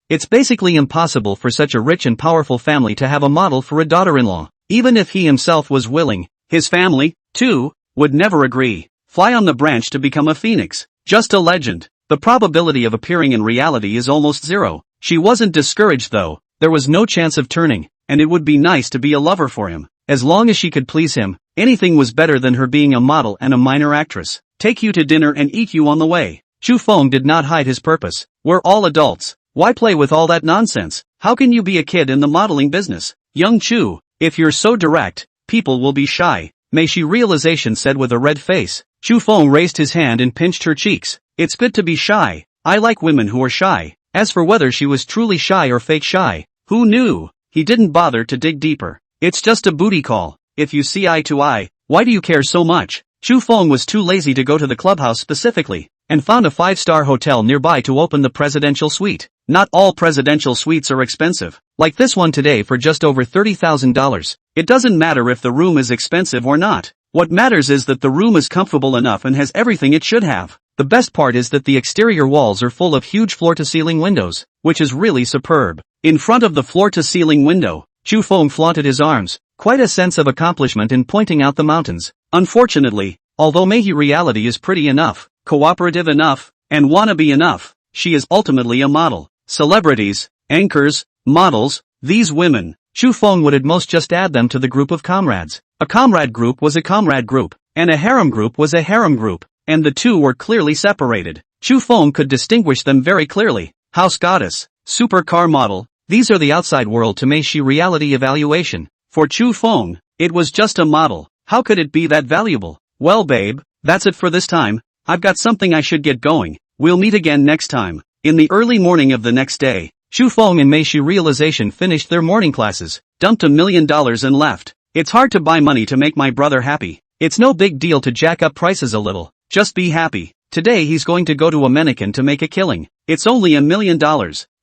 It's basically impossible for such a rich and powerful family to have a model for a daughter-in-law. Even if he himself was willing, his family, too, would never agree. Fly on the branch to become a phoenix. Just a legend. The probability of appearing in reality is almost zero. She wasn't discouraged though. There was no chance of turning, and it would be nice to be a lover for him. As long as she could please him, anything was better than her being a model and a minor actress. Take you to dinner and eat you on the way. Chu Feng did not hide his purpose. We're all adults. Why play with all that nonsense? How can you be a kid in the modeling business? Young Chu, if you're so direct, people will be shy. May she realization said with a red face. Chu Feng raised his hand and pinched her cheeks. It's good to be shy. I like women who are shy. As for whether she was truly shy or fake shy, who knew? He didn't bother to dig deeper. It's just a booty call. If you see eye to eye, why do you care so much? Chu Feng was too lazy to go to the clubhouse specifically, and found a 5-star hotel nearby to open the presidential suite. Not all presidential suites are expensive. Like this one today for just over $30,000. It doesn't matter if the room is expensive or not. What matters is that the room is comfortable enough and has everything it should have. The best part is that the exterior walls are full of huge floor-to-ceiling windows, which is really superb. In front of the floor-to-ceiling window, Chu Feng flaunted his arms, quite a sense of accomplishment in pointing out the mountains. Unfortunately, although Meihi reality is pretty enough, cooperative enough, and wannabe enough, she is ultimately a model. Celebrities, anchors, models, these women, Chu Feng would at most just add them to the group of comrades. A comrade group was a comrade group, and a harem group was a harem group, and the two were clearly separated. Chu Feng could distinguish them very clearly. House goddess, supercar model, these are the outside world to Meishi reality evaluation. For Chu Feng, it was just a model. How could it be that valuable? Well babe, that's it for this time. I've got something I should get going. We'll meet again next time. In the early morning of the next day, Chu Feng and Meishi realization finished their morning classes, dumped $1 million and left. It's hard to buy money to make my brother happy. It's no big deal to jack up prices a little. Just be happy. Today he's going to go to a mannequin to make a killing. It's only $1 million.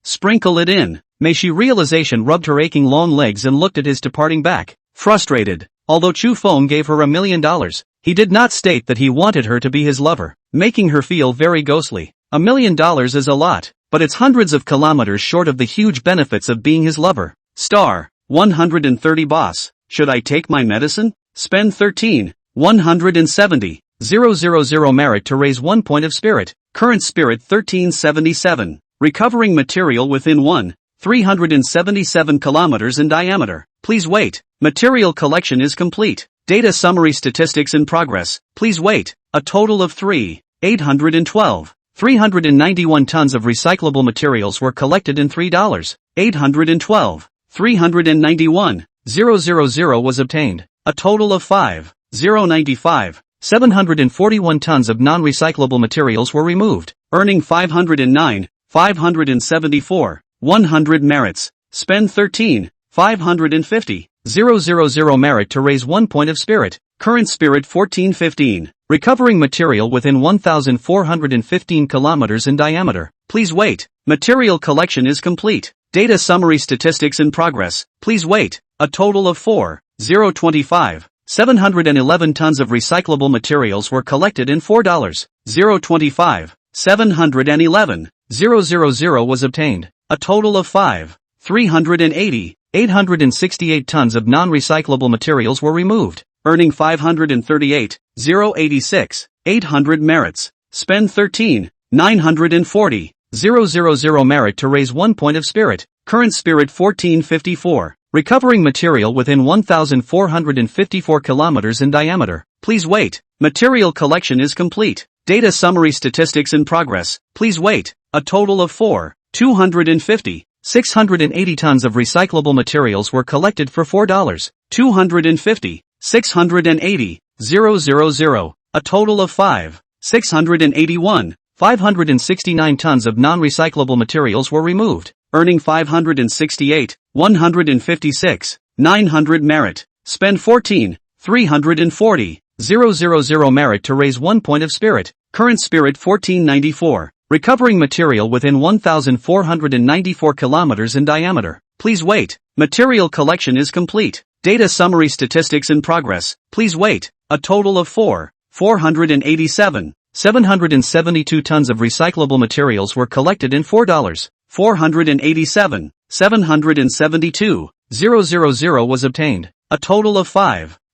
Sprinkle it in. Meishi realization rubbed her aching long legs and looked at his departing back. Frustrated. Although Chu Feng gave her $1 million, he did not state that he wanted her to be his lover, making her feel very ghostly. $1 million is a lot, but it's hundreds of kilometers short of the huge benefits of being his lover. Star 130 boss. Should I take my medicine? Spend 13,170,000 merit to raise 1 point of spirit. Current spirit 1377. Recovering material within 377 kilometers in diameter. Please wait. Material collection is complete. Data summary statistics in progress. Please wait. A total of 391 tons of recyclable materials were collected in $391,000 was obtained. A total of 741 tons of non-recyclable materials were removed, earning 574 merits. Spend 13,550 merit to raise 1 point of spirit. Current spirit 1415. Recovering material within 1,415 kilometers in diameter. Please wait. Material collection is complete. Data summary statistics in progress. Please wait. A total of 711 tons of recyclable materials were collected in $711,000 was obtained. A total of 868 tons of non-recyclable materials were removed, earning 538,086 merits. Spend 13,940 merit to raise 1 point of spirit. Current spirit 1454. Recovering material within 1,454 kilometers in diameter. Please wait. Material collection is complete. Data summary statistics in progress. Please wait. A total of 680 tons of recyclable materials were collected for $680,000. A total of 569 tons of non-recyclable materials were removed, earning 568,156 merit. Spend 14,340 merit to raise 1 point of spirit. Current spirit 1494. Recovering material within 1,494 kilometers in diameter. Please wait. Material collection is complete. Data summary statistics in progress. Please wait. A total of 772 tons of recyclable materials were collected in $487,772 was obtained. A total of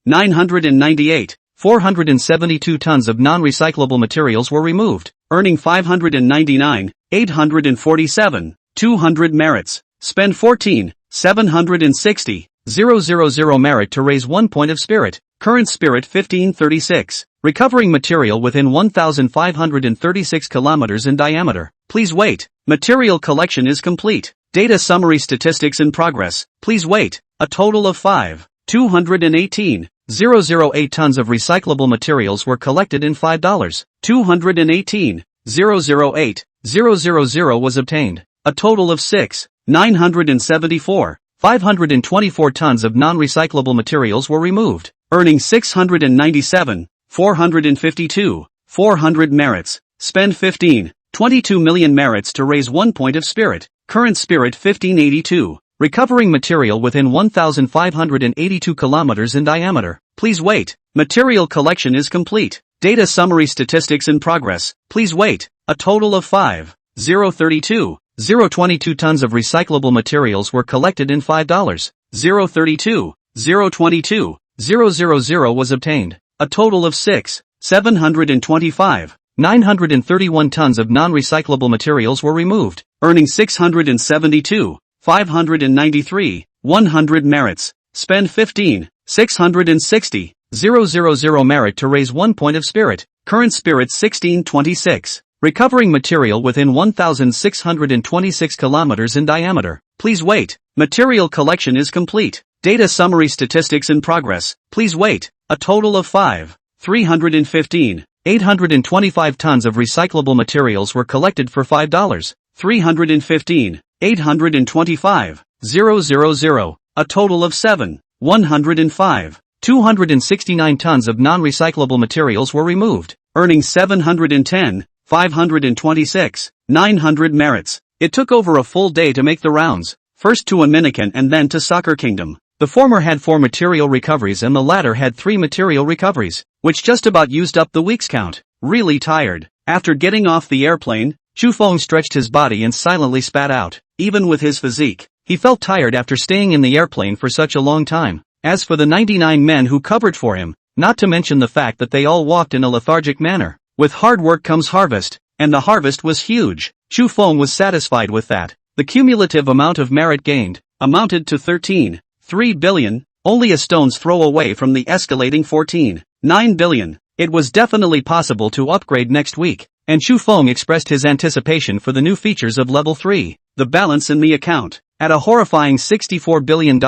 998 472 tons of non-recyclable materials were removed, earning 599,847, 200 merits. Spend 14,760, 000 merit to raise 1 point of spirit. Current spirit 1536. Recovering material within 1,536 kilometers in diameter. Please wait. Material collection is complete. Data summary statistics in progress. Please wait. A total of 5,218,008 tons of recyclable materials were collected in $5. 218,008,000 was obtained. A total of 6,974,524 tons of non-recyclable materials were removed, earning 697,452, 400 merits. Spend 15.22 million merits to raise 1 point of spirit. Current spirit 1582. Recovering material within 1,582 kilometers in diameter. Please wait. Material collection is complete. Data summary statistics in progress. Please wait. A total of 5,032,022 tons of recyclable materials were collected in $5. 032,022,000 was obtained. A total of 6,725,931 tons of non-recyclable materials were removed, earning 672,593, 100 merits. Spend 15,660,000 merit to raise 1 point of spirit. Current spirit 1626. Recovering material within 1,626 kilometers in diameter. Please wait. Material collection is complete. Data summary statistics in progress. Please wait. A total of 5,315,825 tons of recyclable materials were collected for $5. 315,825,000. A total of 7,105,269 tons of non-recyclable materials were removed, earning 710,526, 900 merits. It took over a full day to make the rounds, first to Dominican and then to Soccer Kingdom. The former had 4 material recoveries and the latter had 3 material recoveries, which just about used up the week's count. Really tired. After getting off the airplane, Chu Feng stretched his body and silently spat out. Even with his physique, he felt tired after staying in the airplane for such a long time. As for the 99 men who covered for him, not to mention the fact that they all walked in a lethargic manner. With hard work comes harvest, and the harvest was huge. Chu Feng was satisfied with that. The cumulative amount of merit gained amounted to 13.3 billion, only a stone's throw away from the escalating 14.9 billion. It was definitely possible to upgrade next week, and Chu Feng expressed his anticipation for the new features of level 3. The balance in the account, at a horrifying $64 billion,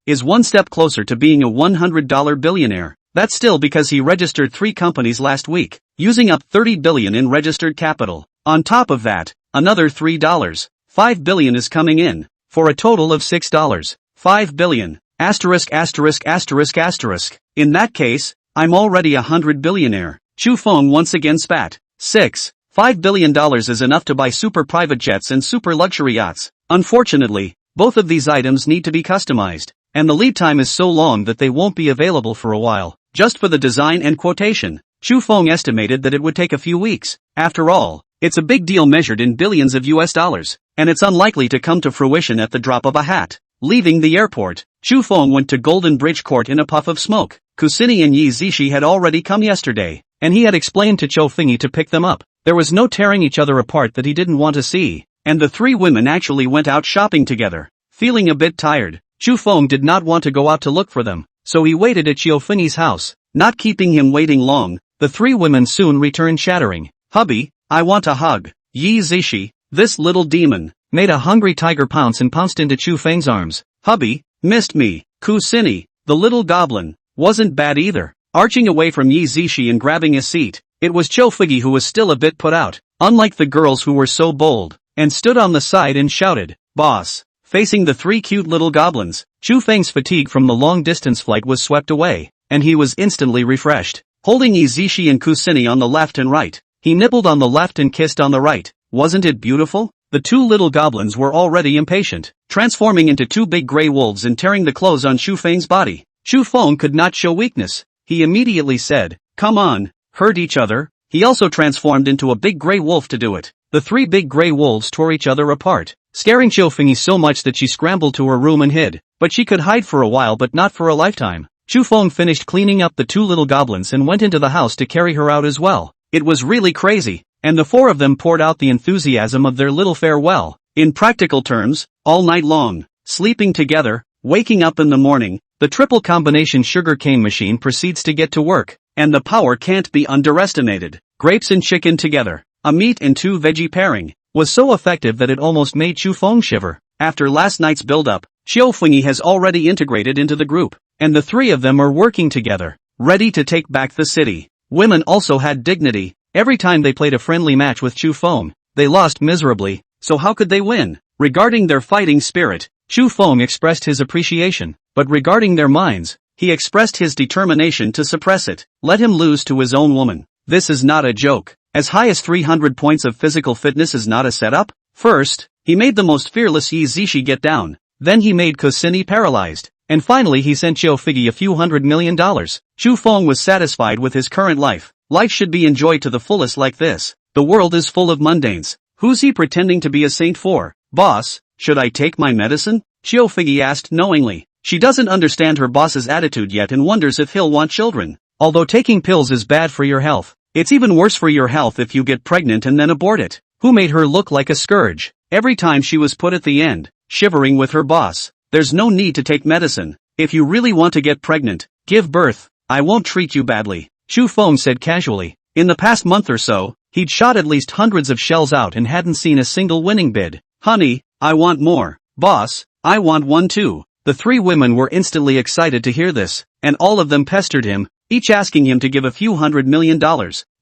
is one step closer to being a $100 billionaire. That's still because he registered 3 companies last week, using up $30 billion in registered capital. On top of that, another $3.5 billion is coming in, for a total of $6.5 billion. Asterisk. In that case, I'm already a $100 billionaire. Chu Feng once again spat. $5 billion is enough to buy super private jets and super luxury yachts. Unfortunately, both of these items need to be customized, and the lead time is so long that they won't be available for a while. Just for the design and quotation, Chu Feng estimated that it would take a few weeks. After all, it's a big deal measured in billions of US dollars, and it's unlikely to come to fruition at the drop of a hat. Leaving the airport, Chu Feng went to Golden Bridge Court in a puff of smoke. Kusini and Yi Zishi had already come yesterday, and he had explained to Chou Fingy to pick them up. There was no tearing each other apart that he didn't want to see, and the 3 women actually went out shopping together. Feeling a bit tired, Chu Feng did not want to go out to look for them, so he waited at Chou Fingy's house. Not keeping him waiting long, the 3 women soon returned chattering. "Hubby, I want a hug." Yi Zishi, this little demon, made a hungry tiger pounce and pounced into Chu Feng's arms. "Hubby, missed me." Kusini, the little goblin, wasn't bad either. Arching away from Yi Zishi and grabbing a seat, it was Chou Figgy who was still a bit put out, unlike the girls who were so bold, and stood on the side and shouted, "Boss." Facing the 3 cute little goblins, Chu Feng's fatigue from the long-distance flight was swept away, and he was instantly refreshed. Holding Yi Zishi and Kusini on the left and right, he nibbled on the left and kissed on the right. Wasn't it beautiful? The 2 little goblins were already impatient, transforming into 2 big gray wolves and tearing the clothes on Chu Feng's body. Chu Feng could not show weakness. He immediately said, "Come on, hurt each other." He also transformed into a big gray wolf to do it. The 3 big gray wolves tore each other apart, scaring Chou Fingy so much that she scrambled to her room and hid. But she could hide for a while but not for a lifetime. Chu Feng finished cleaning up the two little goblins and went into the house to carry her out as well. It was really crazy, and the four of them poured out the enthusiasm of their little farewell. In practical terms, all night long, sleeping together, waking up in the morning, the triple combination sugar cane machine proceeds to get to work, and the power can't be underestimated. Grapes and chicken together, a meat and two veggie pairing, was so effective that it almost made Chu Feng shiver. After last night's build-up, Xiao Fengyi has already integrated into the group, and the three of them are working together, ready to take back the city. Women also had dignity. Every time they played a friendly match with Chu Feng, they lost miserably, so how could they win? Regarding their fighting spirit, Chu Feng expressed his appreciation, but regarding their minds, he expressed his determination to suppress it. Let him lose to his own woman. This is not a joke. As high as 300 points of physical fitness is not a setup. First, he made the most fearless Yi Zishi get down, then he made Kusini paralyzed, and finally he sent Xiao Fengyi a few $100 million. Chu Feng was satisfied with his current life. Life should be enjoyed to the fullest like this. The world is full of mundanes. Who's he pretending to be a saint for? Boss, should I take my medicine? Xiao Fengyi asked knowingly. She doesn't understand her boss's attitude yet and wonders if he'll want children. Although taking pills is bad for your health, it's even worse for your health if you get pregnant and then abort it. Who made her look like a scourge? Every time she was put at the end, shivering with her boss. There's no need to take medicine. If you really want to get pregnant, give birth. I won't treat you badly, Chu Feng said casually. In the past month or so, he'd shot at least hundreds of shells out and hadn't seen a single winning bid. Honey, I want more. Boss, I want one too. The three women were instantly excited to hear this, and all of them pestered him, each asking him to give a few $100 million.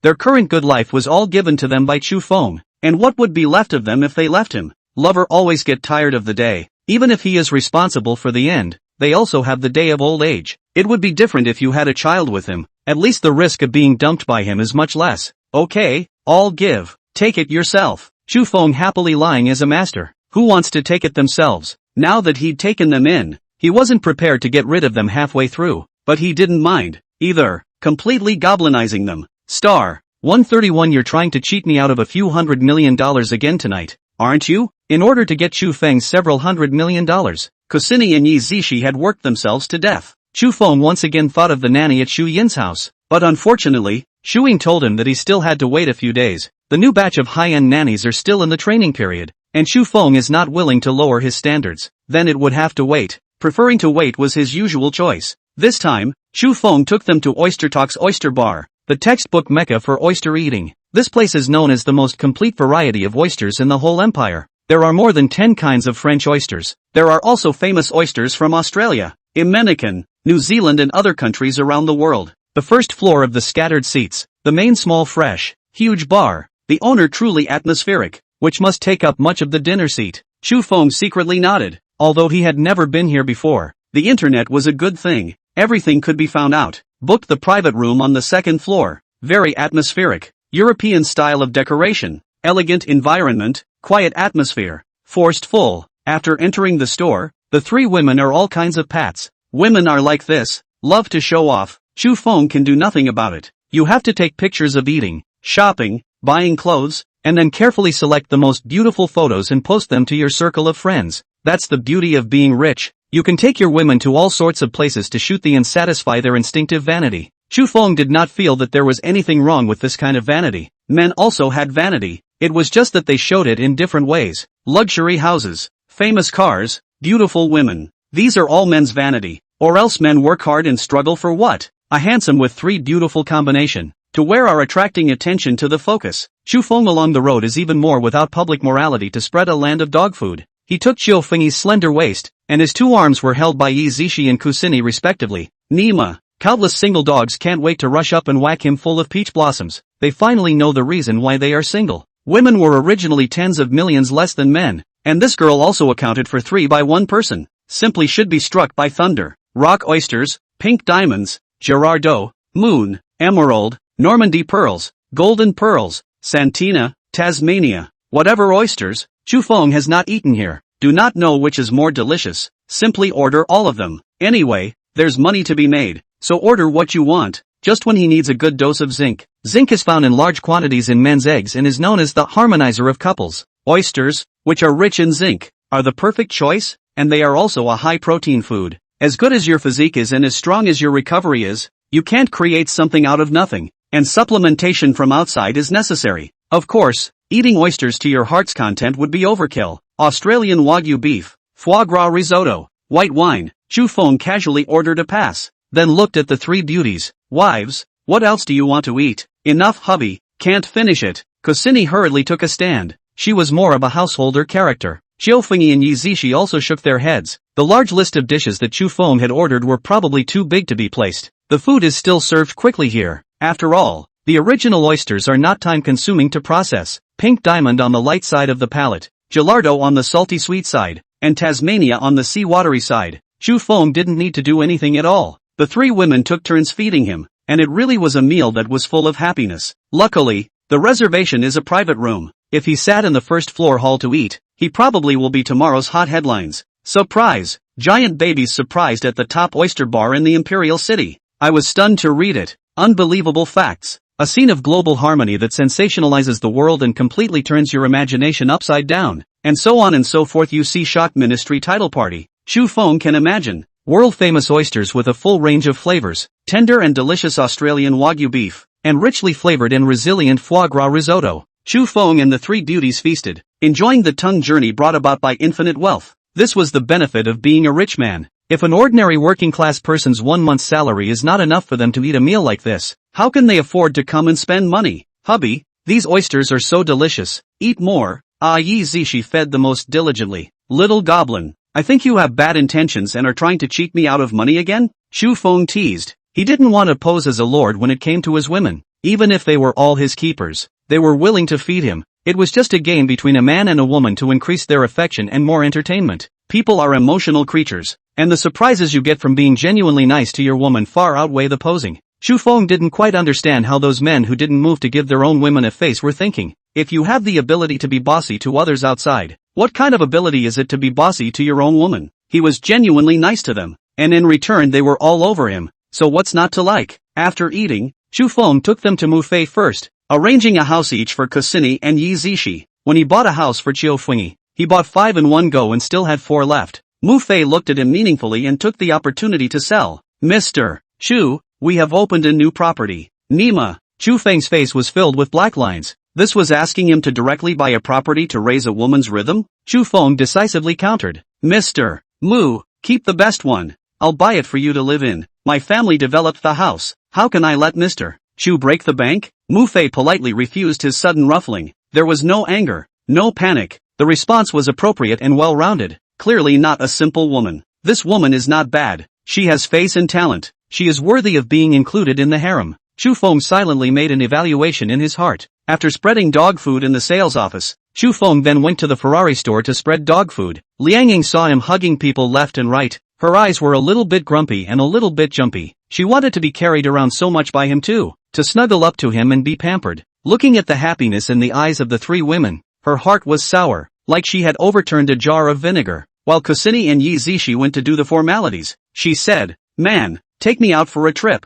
Their current good life was all given to them by Chu Feng, and what would be left of them if they left him? Lover always get tired of the day. Even if he is responsible for the end, they also have the day of old age. It would be different if you had a child with him. At least the risk of being dumped by him is much less. Okay, I'll give. Take it yourself. Chu Feng happily lying as a master. Who wants to take it themselves? Now that he'd taken them in, he wasn't prepared to get rid of them halfway through, but he didn't mind, either, completely goblinizing them. Star 131. You're trying to cheat me out of a few $100 million again tonight, aren't you? In order to get Chu Feng several $100 million, Kusini and Yi Zishi had worked themselves to death. Chu Feng once again thought of the nanny at Xu Yin's house, but unfortunately, Xu Yin told him that he still had to wait a few days. The new batch of high-end nannies are still in the training period, and Chu Feng is not willing to lower his standards. Then it would have to wait. Preferring to wait was his usual choice. This time, Chu Feng took them to Oyster Talk's Oyster Bar, the textbook mecca for oyster eating. This place is known as the most complete variety of oysters in the whole empire. There are more than 10 kinds of French oysters. There are also famous oysters from Australia, American, New Zealand and other countries around the world. The first floor of the scattered seats, the main small fresh, huge bar, the owner truly atmospheric, which must take up much of the dinner seat. Chu Feng secretly nodded. Although he had never been here before, the internet was a good thing. Everything could be found out. Booked the private room on the second floor. Very atmospheric. European style of decoration. Elegant environment. Quiet atmosphere. Forced full. After entering the store, the three women are all kinds of pats. Women are like this. Love to show off. Chu Feng can do nothing about it. You have to take pictures of eating, shopping, buying clothes, and then carefully select the most beautiful photos and post them to your circle of friends. That's the beauty of being rich. You can take your women to all sorts of places to shoot the and satisfy their instinctive vanity. Chu Feng did not feel that there was anything wrong with this kind of vanity. Men also had vanity. It was just that they showed it in different ways. Luxury houses, famous cars, beautiful women. These are all men's vanity. Or else men work hard and struggle for what? A handsome with three beautiful combination. To where are attracting attention to the focus. Chu Feng along the road is even more without public morality to spread a land of dog food. He took Xiao Fengyi's slender waist, and his two arms were held by Yi Zishi and Kusini respectively. Nima, countless single dogs can't wait to rush up and whack him full of peach blossoms. They finally know the reason why they are single. Women were originally tens of millions less than men, and this girl also accounted for 3 by 1 person. Simply should be struck by thunder. Rock oysters, pink diamonds, Gerardo, moon, emerald, Normandy pearls, golden pearls, Santina, Tasmania, whatever oysters. Chu Feng has not eaten here. Do not know which is more delicious. Simply order all of them. Anyway, there's money to be made, so order what you want. Just when he needs a good dose of zinc. Zinc is found in large quantities in men's eggs and is known as the harmonizer of couples. Oysters, which are rich in zinc, are the perfect choice, and they are also a high-protein food. As good as your physique is and as strong as your recovery is, you can't create something out of nothing, and supplementation from outside is necessary. Of course, eating oysters to your heart's content would be overkill. Australian Wagyu beef, foie gras risotto, white wine. Chu Feng casually ordered a pass, then looked at the three beauties. Wives, what else do you want to eat? Enough hubby, can't finish it. Kusini hurriedly took a stand. She was more of a householder character. Xiaofengyi and Yi Zishi also shook their heads. The large list of dishes that Chu Feng had ordered were probably too big to be placed. The food is still served quickly here. After all, the original oysters are not time-consuming to process. Pink diamond on the light side of the palate, Gelardo on the salty-sweet side, and Tasmania on the sea-watery side. Chu Feng didn't need to do anything at all. The three women took turns feeding him, and it really was a meal that was full of happiness. Luckily, the reservation is a private room. If he sat in the first floor hall to eat, he probably will be tomorrow's hot headlines. Surprise! Giant babies surprised at the top oyster bar in the Imperial City. I was stunned to read it. Unbelievable facts. A scene of global harmony that sensationalizes the world and completely turns your imagination upside down. And so on and so forth. You see shock ministry title party. Chu Feng can imagine. World-famous oysters with a full range of flavors. Tender and delicious Australian Wagyu beef. And richly flavored and resilient foie gras risotto. Chu Feng and the three beauties feasted, enjoying the tongue journey brought about by infinite wealth. This was the benefit of being a rich man. If an ordinary working-class person's 1 month's salary is not enough for them to eat a meal like this, how can they afford to come and spend money? Hubby, these oysters are so delicious. Eat more. Yi Zishi fed the most diligently. Little goblin, I think you have bad intentions and are trying to cheat me out of money again? Chu Feng teased. He didn't want to pose as a lord when it came to his women. Even if they were all his keepers, they were willing to feed him. It was just a game between a man and a woman to increase their affection and more entertainment. People are emotional creatures, and the surprises you get from being genuinely nice to your woman far outweigh the posing. Chu Feng didn't quite understand how those men who didn't move to give their own women a face were thinking. If you have the ability to be bossy to others outside, what kind of ability is it to be bossy to your own woman? He was genuinely nice to them, and in return they were all over him, so what's not to like? After eating, Chu Feng took them to Mufei first, arranging a house each for Kusini and Yi Zishi. When he bought a house for Xiaofengyi, he bought 5 in one go and still had 4 left. Mufei looked at him meaningfully and took the opportunity to sell. Mr. Chu, we have opened a new property. Nima. Chu Feng's face was filled with black lines. This was asking him to directly buy a property to raise a woman's rhythm? Chu Feng decisively countered. Mr. Mu, keep the best one. I'll buy it for you to live in. My family developed the house. How can I let Mr. Chu break the bank? Mufei politely refused his sudden ruffling. There was no anger, no panic. The response was appropriate and well-rounded. Clearly not a simple woman. This woman is not bad. She has face and talent. She is worthy of being included in the harem. Chu Feng silently made an evaluation in his heart. After spreading dog food in the sales office, Chu Feng then went to the Ferrari store to spread dog food. Liang Ying saw him hugging people left and right. Her eyes were a little bit grumpy and a little bit jumpy. She wanted to be carried around so much by him too, to snuggle up to him and be pampered. Looking at the happiness in the eyes of the three women, her heart was sour, like she had overturned a jar of vinegar. While Kusini and Yi Zishi went to do the formalities, she said, "Man, take me out for a trip."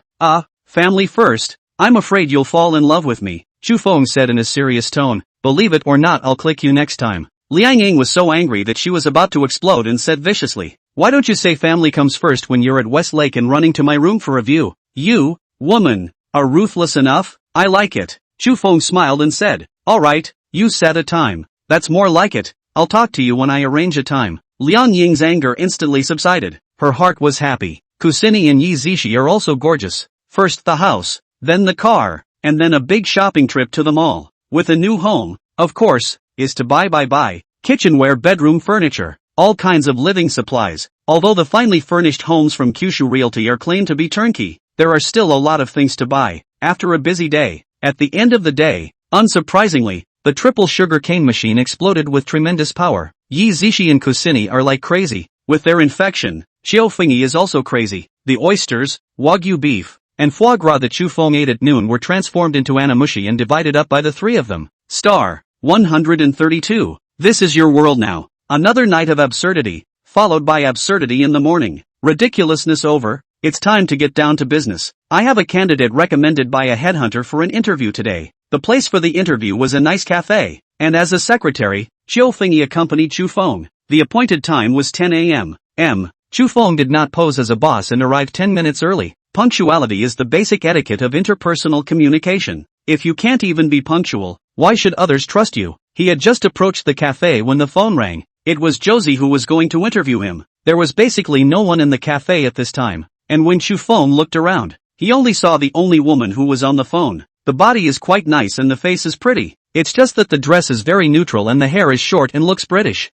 Family first. I'm afraid you'll fall in love with me, Chu Feng said in a serious tone. "Believe it or not, I'll click you next time." Liang Ying was so angry that she was about to explode and said viciously, "Why don't you say family comes first when you're at Westlake and running to my room for a view? You, woman, are ruthless enough? I like it." Chu Feng smiled and said, "Alright, you set a time. That's more like it. I'll talk to you when I arrange a time." Liang Ying's anger instantly subsided. Her heart was happy. Kusini and Yi Zishi are also gorgeous. First the house, then the car, and then a big shopping trip to the mall. With a new home, of course, is to buy kitchenware, bedroom furniture, all kinds of living supplies. Although the finely furnished homes from Kyushu Realty are claimed to be turnkey, there are still a lot of things to buy. After a busy day, at the end of the day, unsurprisingly, the triple sugar cane machine exploded with tremendous power. Yi Zishi and Kusini are like crazy. With their infection, Xiaofengyi is also crazy. The oysters, Wagyu beef, and foie gras that Chu Feng ate at noon were transformed into anamushi and divided up by the three of them. Star 132. This is your world now. Another night of absurdity, followed by absurdity in the morning. Ridiculousness over. It's time to get down to business. I have a candidate recommended by a headhunter for an interview today. The place for the interview was a nice cafe, and as a secretary, Xiaofengyi accompanied Chu Feng. The appointed time was 10 a.m. Chu Feng did not pose as a boss and arrived 10 minutes early. Punctuality is the basic etiquette of interpersonal communication. If you can't even be punctual, why should others trust you? He had just approached the cafe when the phone rang. It was Josie who was going to interview him. There was basically no one in the cafe at this time, and when Chu Feng looked around, he only saw the only woman who was on the phone. The body is quite nice and the face is pretty. It's just that the dress is very neutral and the hair is short and looks British.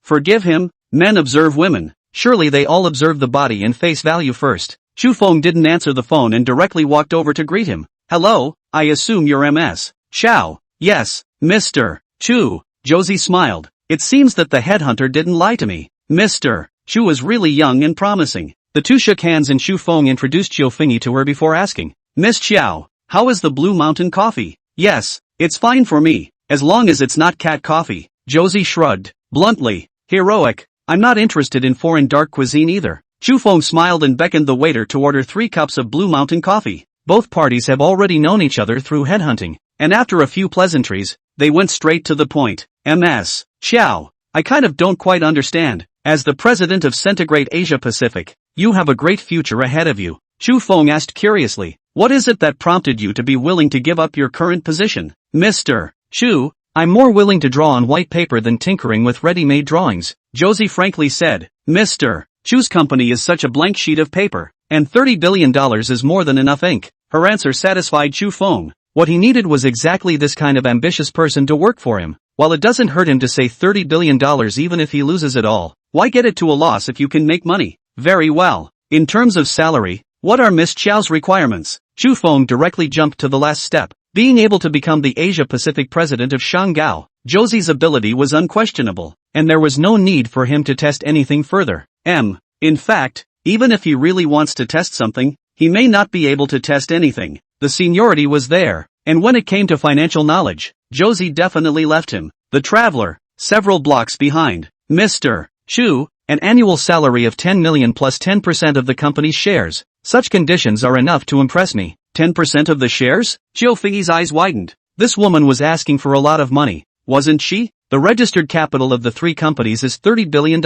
Forgive him, men observe women. Surely they all observe the body and face value first. Chu Feng didn't answer the phone and directly walked over to greet him. Hello, I assume you're Ms. Chow. Yes, Mr. Chu. Josie smiled. It seems that the headhunter didn't lie to me. Mr. Chu was really young and promising. The two shook hands and Chu Feng introduced Chiu Fengyi to her before asking, Miss Chow, how is the Blue Mountain coffee? Yes, it's fine for me, as long as it's not cat coffee. Josie shrugged. Bluntly. Heroic. I'm not interested in foreign dark cuisine either. Chu Feng smiled and beckoned the waiter to order 3 cups of Blue Mountain coffee. Both parties have already known each other through headhunting, and after a few pleasantries, they went straight to the point. Ms. Chow, I kind of don't quite understand. As the president of Centigrade Asia Pacific, you have a great future ahead of you. Chu Feng asked curiously, what is it that prompted you to be willing to give up your current position? Mr. Chu, I'm more willing to draw on white paper than tinkering with ready-made drawings, Josie frankly said. Mr. Chu's company is such a blank sheet of paper, and $30 billion is more than enough ink. Her answer satisfied Chu Feng. What he needed was exactly this kind of ambitious person to work for him. While it doesn't hurt him to say $30 billion even if he loses it all, why get it to a loss if you can make money? Very well. In terms of salary, what are Miss Chow's requirements? Chu Feng directly jumped to the last step, being able to become the Asia Pacific president of Shanghai. Josie's ability was unquestionable, and there was no need for him to test anything further. In fact, even if he really wants to test something, he may not be able to test anything. The seniority was there, and when it came to financial knowledge, Josie definitely left him. The traveler, several blocks behind. Mr. Chu, an annual salary of 10 million plus 10% of the company's shares. Such conditions are enough to impress me. 10% of the shares? Chiu Fengyi's eyes widened. This woman was asking for a lot of money, wasn't she? The registered capital of the 3 companies is $30 billion,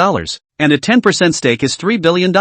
and a 10% stake is $3 billion.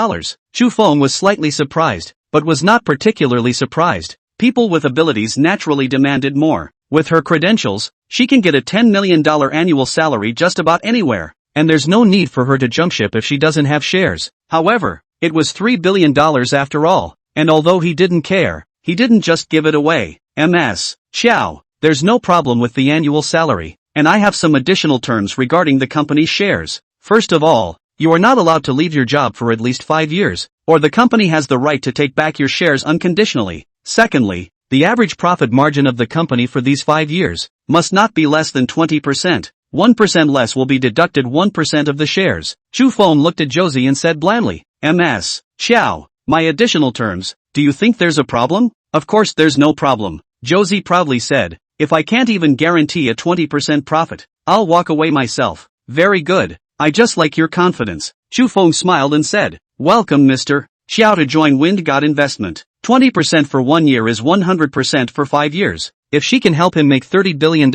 Chu Feng was slightly surprised, but was not particularly surprised. People with abilities naturally demanded more. With her credentials, she can get a $10 million annual salary just about anywhere, and there's no need for her to jump ship if she doesn't have shares. However, it was $3 billion after all, and although he didn't care, he didn't just give it away. Ms. Chow, there's no problem with the annual salary, and I have some additional terms regarding the company's shares. First of all, you are not allowed to leave your job for at least 5 years, or the company has the right to take back your shares unconditionally. Secondly, the average profit margin of the company for these 5 years must not be less than 20%. 1% less will be deducted 1% of the shares. Chu Feng looked at Josie and said blandly, Ms. Chow, my additional terms, do you think there's a problem? Of course there's no problem, Josie proudly said. If I can't even guarantee a 20% profit, I'll walk away myself. Very good, I just like your confidence. Chu Feng smiled and said, welcome Mr. Chow to join Wind God Investment. 20% for 1 year is 100% for 5 years. If she can help him make $30 billion,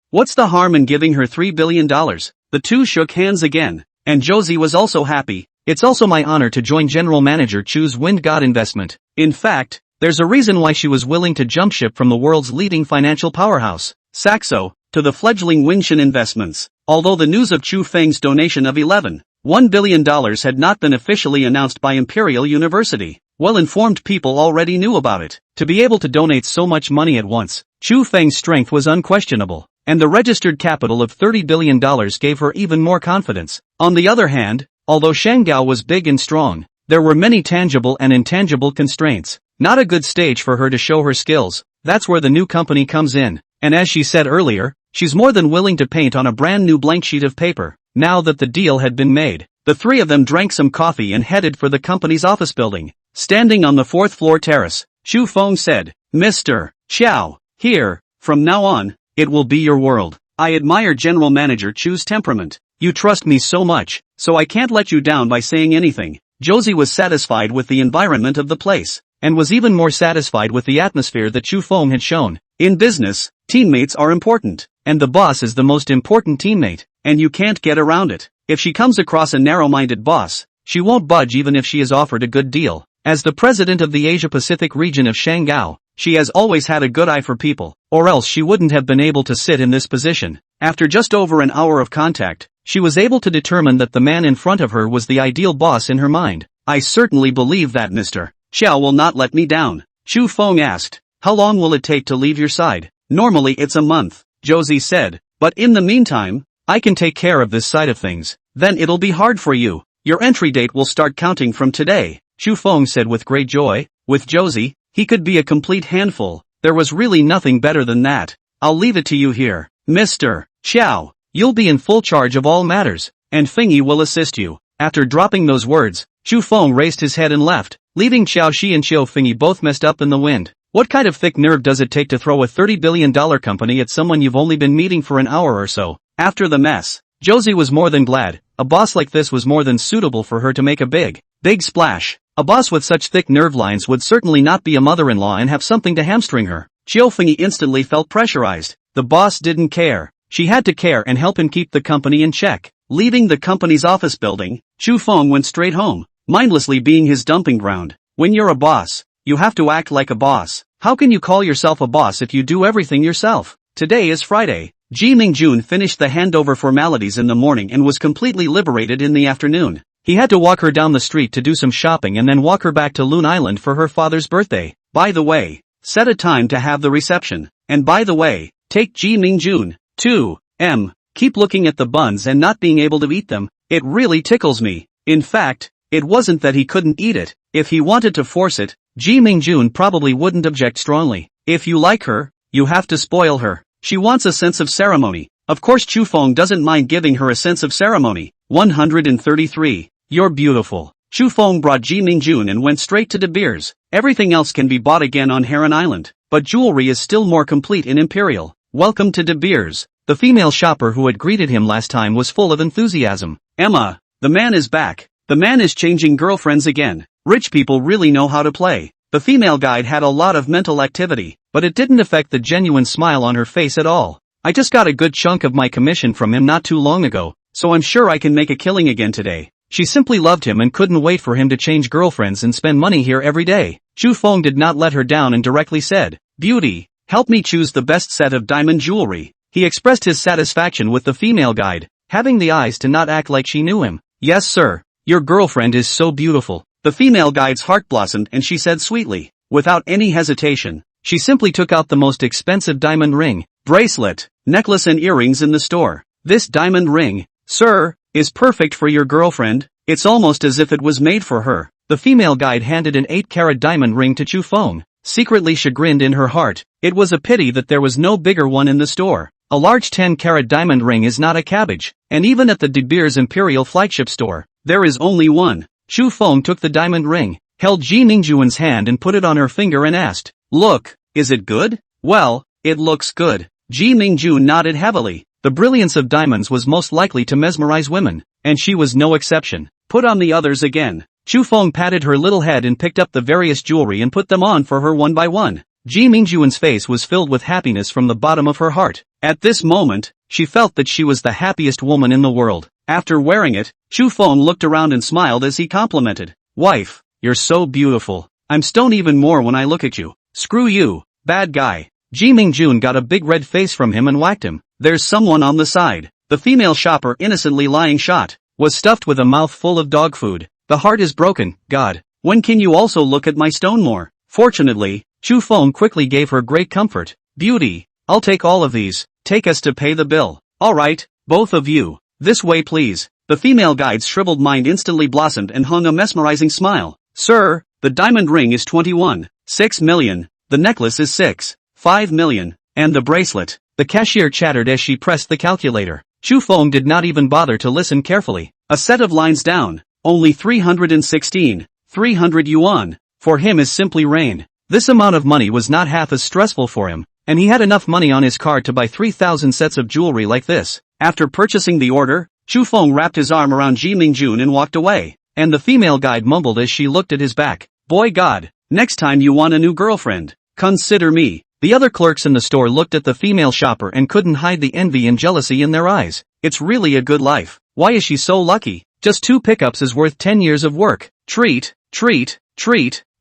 what's the harm in giving her $3 billion? The two shook hands again, and Josie was also happy. It's also my honor to join General Manager Chu's Wind God Investment. In fact, there's a reason why she was willing to jump ship from the world's leading financial powerhouse, Saxo, to the fledgling Winshan Investments. Although the news of Chu Feng's donation of $11.1 billion had not been officially announced by Imperial University, well-informed people already knew about it. To be able to donate so much money at once, Chu Feng's strength was unquestionable, and the registered capital of $30 billion gave her even more confidence. On the other hand, although Shanghai was big and strong, there were many tangible and intangible constraints. Not a good stage for her to show her skills. That's where the new company comes in, and as she said earlier, she's more than willing to paint on a brand new blank sheet of paper. Now that the deal had been made, the 3 of them drank some coffee and headed for the company's office building. Standing on the 4th floor terrace, Chu Feng said, Mr. Chow, here, from now on, it will be your world. I admire General Manager Chu's temperament. You trust me so much, so I can't let you down by saying anything. Josie was satisfied with the environment of the place, and was even more satisfied with the atmosphere that Chu Feng had shown. In business, teammates are important, and the boss is the most important teammate, and you can't get around it. If she comes across a narrow-minded boss, she won't budge even if she is offered a good deal. As the president of the Asia-Pacific region of Shanghai, she has always had a good eye for people, or else she wouldn't have been able to sit in this position. After just over an hour of contact, she was able to determine that the man in front of her was the ideal boss in her mind. I certainly believe that Mr. Xiao will not let me down. Chu Feng asked. How long will it take to leave your side? Normally it's a month, Josie said, but in the meantime, I can take care of this side of things. Then it'll be hard for you. Your entry date will start counting from today, Chu Feng said with great joy. With Josie, he could be a complete handful. There was really nothing better than that. I'll leave it to you here, Mr. Xiao. You'll be in full charge of all matters, and Fengyi will assist you. After dropping those words, Chu Feng raised his head and left, leaving Xiao Shi and Xiao Fengyi both messed up in the wind. What kind of thick nerve does it take to throw a $30 billion company at someone you've only been meeting for an hour or so? After the mess, Josie was more than glad. A boss like this was more than suitable for her to make a big splash. A boss with such thick nerve lines would certainly not be a mother-in-law and have something to hamstring her. Xiao Fengyi instantly felt pressurized. The boss didn't care. She had to care and help him keep the company in check. Leaving the company's office building, Chu Feng went straight home, mindlessly being his dumping ground. When you're a boss, you have to act like a boss. How can you call yourself a boss if you do everything yourself? Today is Friday. Ji Mingjun finished the handover formalities in the morning and was completely liberated in the afternoon. He had to walk her down the street to do some shopping and then walk her back to Loon Island for her father's birthday. By the way, set a time to have the reception. And by the way, take Ji Mingjun, too. Keep looking at the buns and not being able to eat them. It really tickles me. In fact, it wasn't that he couldn't eat it. If he wanted to force it, Ji Mingjun probably wouldn't object strongly. If you like her, you have to spoil her. She wants a sense of ceremony. Of course Chu Feng doesn't mind giving her a sense of ceremony. 133. You're beautiful. Chu Feng brought Ji Mingjun and went straight to De Beers. Everything else can be bought again on Heron Island, but jewelry is still more complete in Imperial. Welcome to De Beers. The female shopper who had greeted him last time was full of enthusiasm. Emma, the man is back. The man is changing girlfriends again. Rich people really know how to play. The female guide had a lot of mental activity, but it didn't affect the genuine smile on her face at all. I just got a good chunk of my commission from him not too long ago, so I'm sure I can make a killing again today. She simply loved him and couldn't wait for him to change girlfriends and spend money here every day. Chu Feng did not let her down and directly said, Beauty, help me choose the best set of diamond jewelry. He expressed his satisfaction with the female guide, having the eyes to not act like she knew him. Yes sir, your girlfriend is so beautiful. The female guide's heart blossomed and she said sweetly, without any hesitation, she simply took out the most expensive diamond ring, bracelet, necklace and earrings in the store. This diamond ring, sir, is perfect for your girlfriend. It's almost as if it was made for her. The female guide handed an 8-carat diamond ring to Chu Feng, secretly chagrined in her heart. It was a pity that there was no bigger one in the store. A large 10-carat diamond ring is not a cabbage, and even at the De Beers Imperial flagship store, there is only one. Chu Feng took the diamond ring, held Ji Mingjun's hand and put it on her finger and asked, Look, is it good? Well, it looks good. Ji Mingjun nodded heavily. The brilliance of diamonds was most likely to mesmerize women, and she was no exception. Put on the others again. Chu Feng patted her little head and picked up the various jewelry and put them on for her one by one. Ji Mingjun's face was filled with happiness from the bottom of her heart. At this moment, she felt that she was the happiest woman in the world. After wearing it, Chu Feng looked around and smiled as he complimented. Wife, you're so beautiful. I'm stoned even more when I look at you. Screw you, bad guy. Ji Mingjun got a big red face from him and whacked him. There's someone on the side. The female shopper innocently lying shot, was stuffed with a mouth full of dog food. The heart is broken. God, when can you also look at my stone more? Fortunately, Chu Feng quickly gave her great comfort. Beauty, I'll take all of these. Take us to pay the bill. Alright, both of you. This way please. The female guide's shriveled mind instantly blossomed and hung a mesmerizing smile. Sir, the diamond ring is 21.6 million. The necklace is 6.5 million. And the bracelet. The cashier chattered as she pressed the calculator. Chu Feng did not even bother to listen carefully. A set of lines down. Only 316. 300 yuan. For him is simply rain. This amount of money was not half as stressful for him, and he had enough money on his card to buy 3,000 sets of jewelry like this. After purchasing the order, Chu Feng wrapped his arm around Ji Mingjun and walked away, and the female guide mumbled as she looked at his back. Boy God, next time you want a new girlfriend, consider me. The other clerks in the store looked at the female shopper and couldn't hide the envy and jealousy in their eyes. It's really a good life. Why is she so lucky? Just 2 pickups is worth 10 years of work. Treat,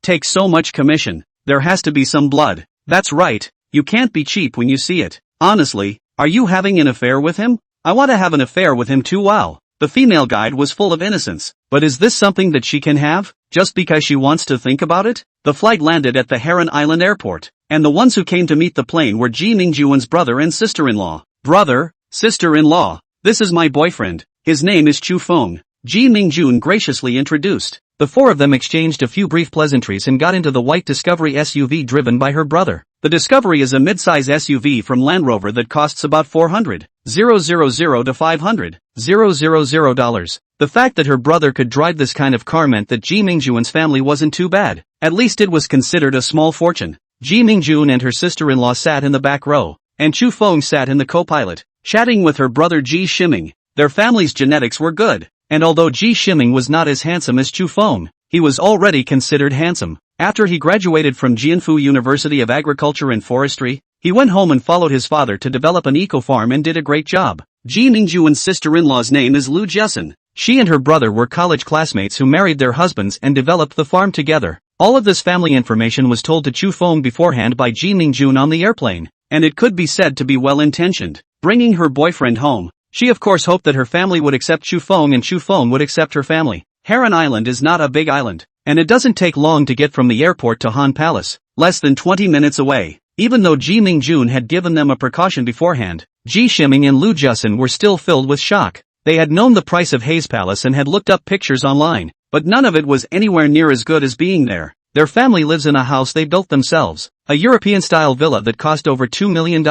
take so much commission. There has to be some blood. That's right, you can't be cheap when you see it. Honestly, are you having an affair with him? I want to have an affair with him too. Wow. The female guide was full of innocence. But is this something that she can have, just because she wants to think about it? The flight landed at the Heron Island airport, and the ones who came to meet the plane were Ji Mingjun's brother and sister-in-law. Brother, sister-in-law, this is my boyfriend. His name is Chu Feng. Ji Mingjun graciously introduced. The 4 of them exchanged a few brief pleasantries and got into the white Discovery SUV driven by her brother. The Discovery is a mid-size SUV from Land Rover that costs about $400,000 to $500,000. The fact that her brother could drive this kind of car meant that Ji Mingjun's family wasn't too bad. At least it was considered a small fortune. Ji Mingjun and her sister-in-law sat in the back row, and Chu Feng sat in the co-pilot, chatting with her brother Ji Shiming. Their family's genetics were good. And although Ji Shiming was not as handsome as Chu Feng, he was already considered handsome. After he graduated from Jianfu University of Agriculture and Forestry, he went home and followed his father to develop an eco-farm and did a great job. Ji Mingjun's sister-in-law's name is Lu Jessen. She and her brother were college classmates who married their husbands and developed the farm together. All of this family information was told to Chu Feng beforehand by Ji Mingjun on the airplane, and it could be said to be well-intentioned. Bringing her boyfriend home, she of course hoped that her family would accept Chu Feng and Chu Feng would accept her family. Heron Island is not a big island, and it doesn't take long to get from the airport to Han Palace, less than 20 minutes away. Even though Ji Mingjun had given them a precaution beforehand, Ji Shiming and Lu Jessen were still filled with shock. They had known the price of Hayes Palace and had looked up pictures online, but none of it was anywhere near as good as being there. Their family lives in a house they built themselves, a European-style villa that cost over $2 million,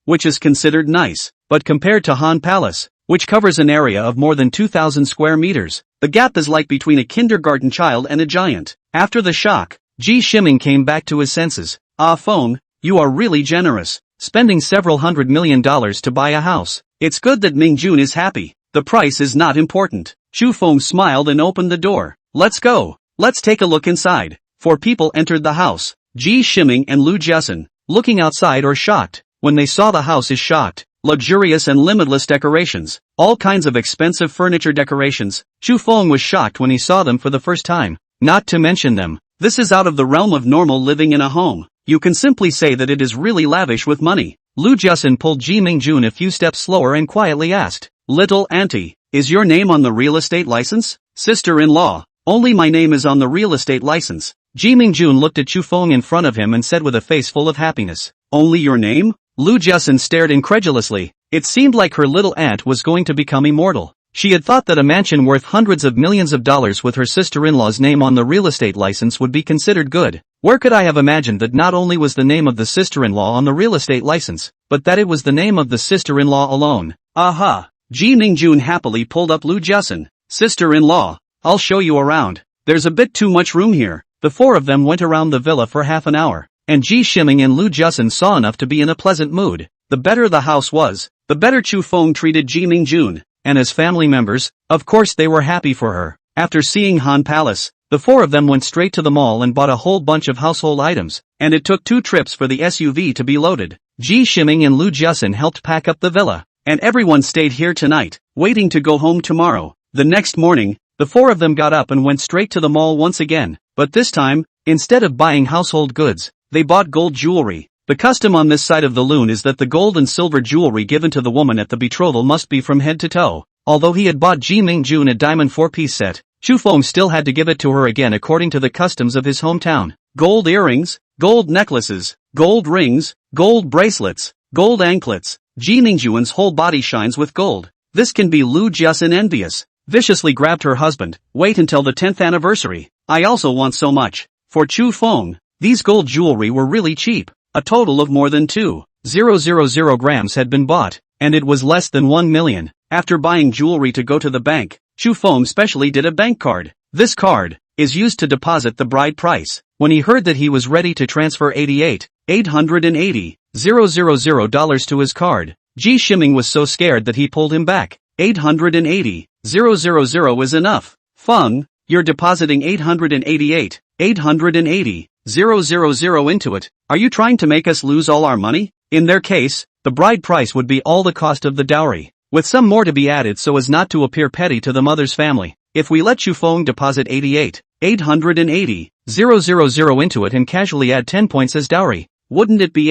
which is considered nice, but compared to Han Palace, which covers an area of more than 2,000 square meters, the gap is like between a kindergarten child and a giant. After the shock, Ji Shiming came back to his senses. Ah Feng, you are really generous, spending several $100 million to buy a house. It's good that Mingjun is happy. The price is not important. Chu Feng smiled and opened the door. Let's go. Let's take a look inside. 4 people entered the house. Ji Shiming and Lu Jessen, looking outside or shocked. When they saw the house is shocked. Luxurious and limitless decorations. All kinds of expensive furniture decorations. Chu Feng was shocked when he saw them for the first time. Not to mention them. This is out of the realm of normal living in a home. You can simply say that it is really lavish with money. Lu Jessen pulled Ji Mingjun a few steps slower and quietly asked, "Little auntie, is your name on the real estate license?" "Sister-in-law, only my name is on the real estate license." Ji Mingjun looked at Chu Feng in front of him and said with a face full of happiness, "Only your name?" Lu Jessen stared incredulously. It seemed like her little aunt was going to become immortal. She had thought that a mansion worth hundreds of millions of dollars with her sister-in-law's name on the real estate license would be considered good. Where could I have imagined that not only was the name of the sister-in-law on the real estate license, but that it was the name of the sister-in-law alone? Aha! Ji Mingjun happily pulled up Lu Jessen. "Sister-in-law, I'll show you around. There's a bit too much room here." The 4 of them went around the villa for half an hour, and Ji Shiming and Lu Jessen saw enough to be in a pleasant mood. The better the house was, the better Chu Feng treated Ji Mingjun, and as family members, of course they were happy for her. After seeing Han Palace, the 4 of them went straight to the mall and bought a whole bunch of household items, and it took 2 trips for the SUV to be loaded. Ji Shiming and Lu Jessen helped pack up the villa, and everyone stayed here tonight, waiting to go home tomorrow. The next morning, the 4 of them got up and went straight to the mall once again, but this time, instead of buying household goods, they bought gold jewelry. The custom on this side of the loon is that the gold and silver jewelry given to the woman at the betrothal must be from head to toe. Although he had bought Ji Mingjun a diamond 4-piece set, Chu Feng still had to give it to her again according to the customs of his hometown. Gold earrings, gold necklaces, gold rings, gold bracelets, gold anklets. Ji Mingjun's whole body shines with gold. This can be Lu Jessen envious. Viciously grabbed her husband. "Wait until the 10th anniversary. I also want so much." For Chu Feng, these gold jewelry were really cheap. A total of more than 2,000 grams had been bought, and it was less than 1 million. After buying jewelry to go to the bank, Chu Feng specially did a bank card. This card is used to deposit the bride price. When he heard that he was ready to transfer $88,880,000 to his card, Ji Shiming was so scared that he pulled him back. $880,000 is enough. Feng, you're depositing $888,880,000 into it. Are you trying to make us lose all our money? In their case, the bride price would be all the cost of the dowry. with some more to be added so as not to appear petty to the mother's family. If we let Chufeng deposit 88,880,000 into it and casually add 10 points as dowry, wouldn't it be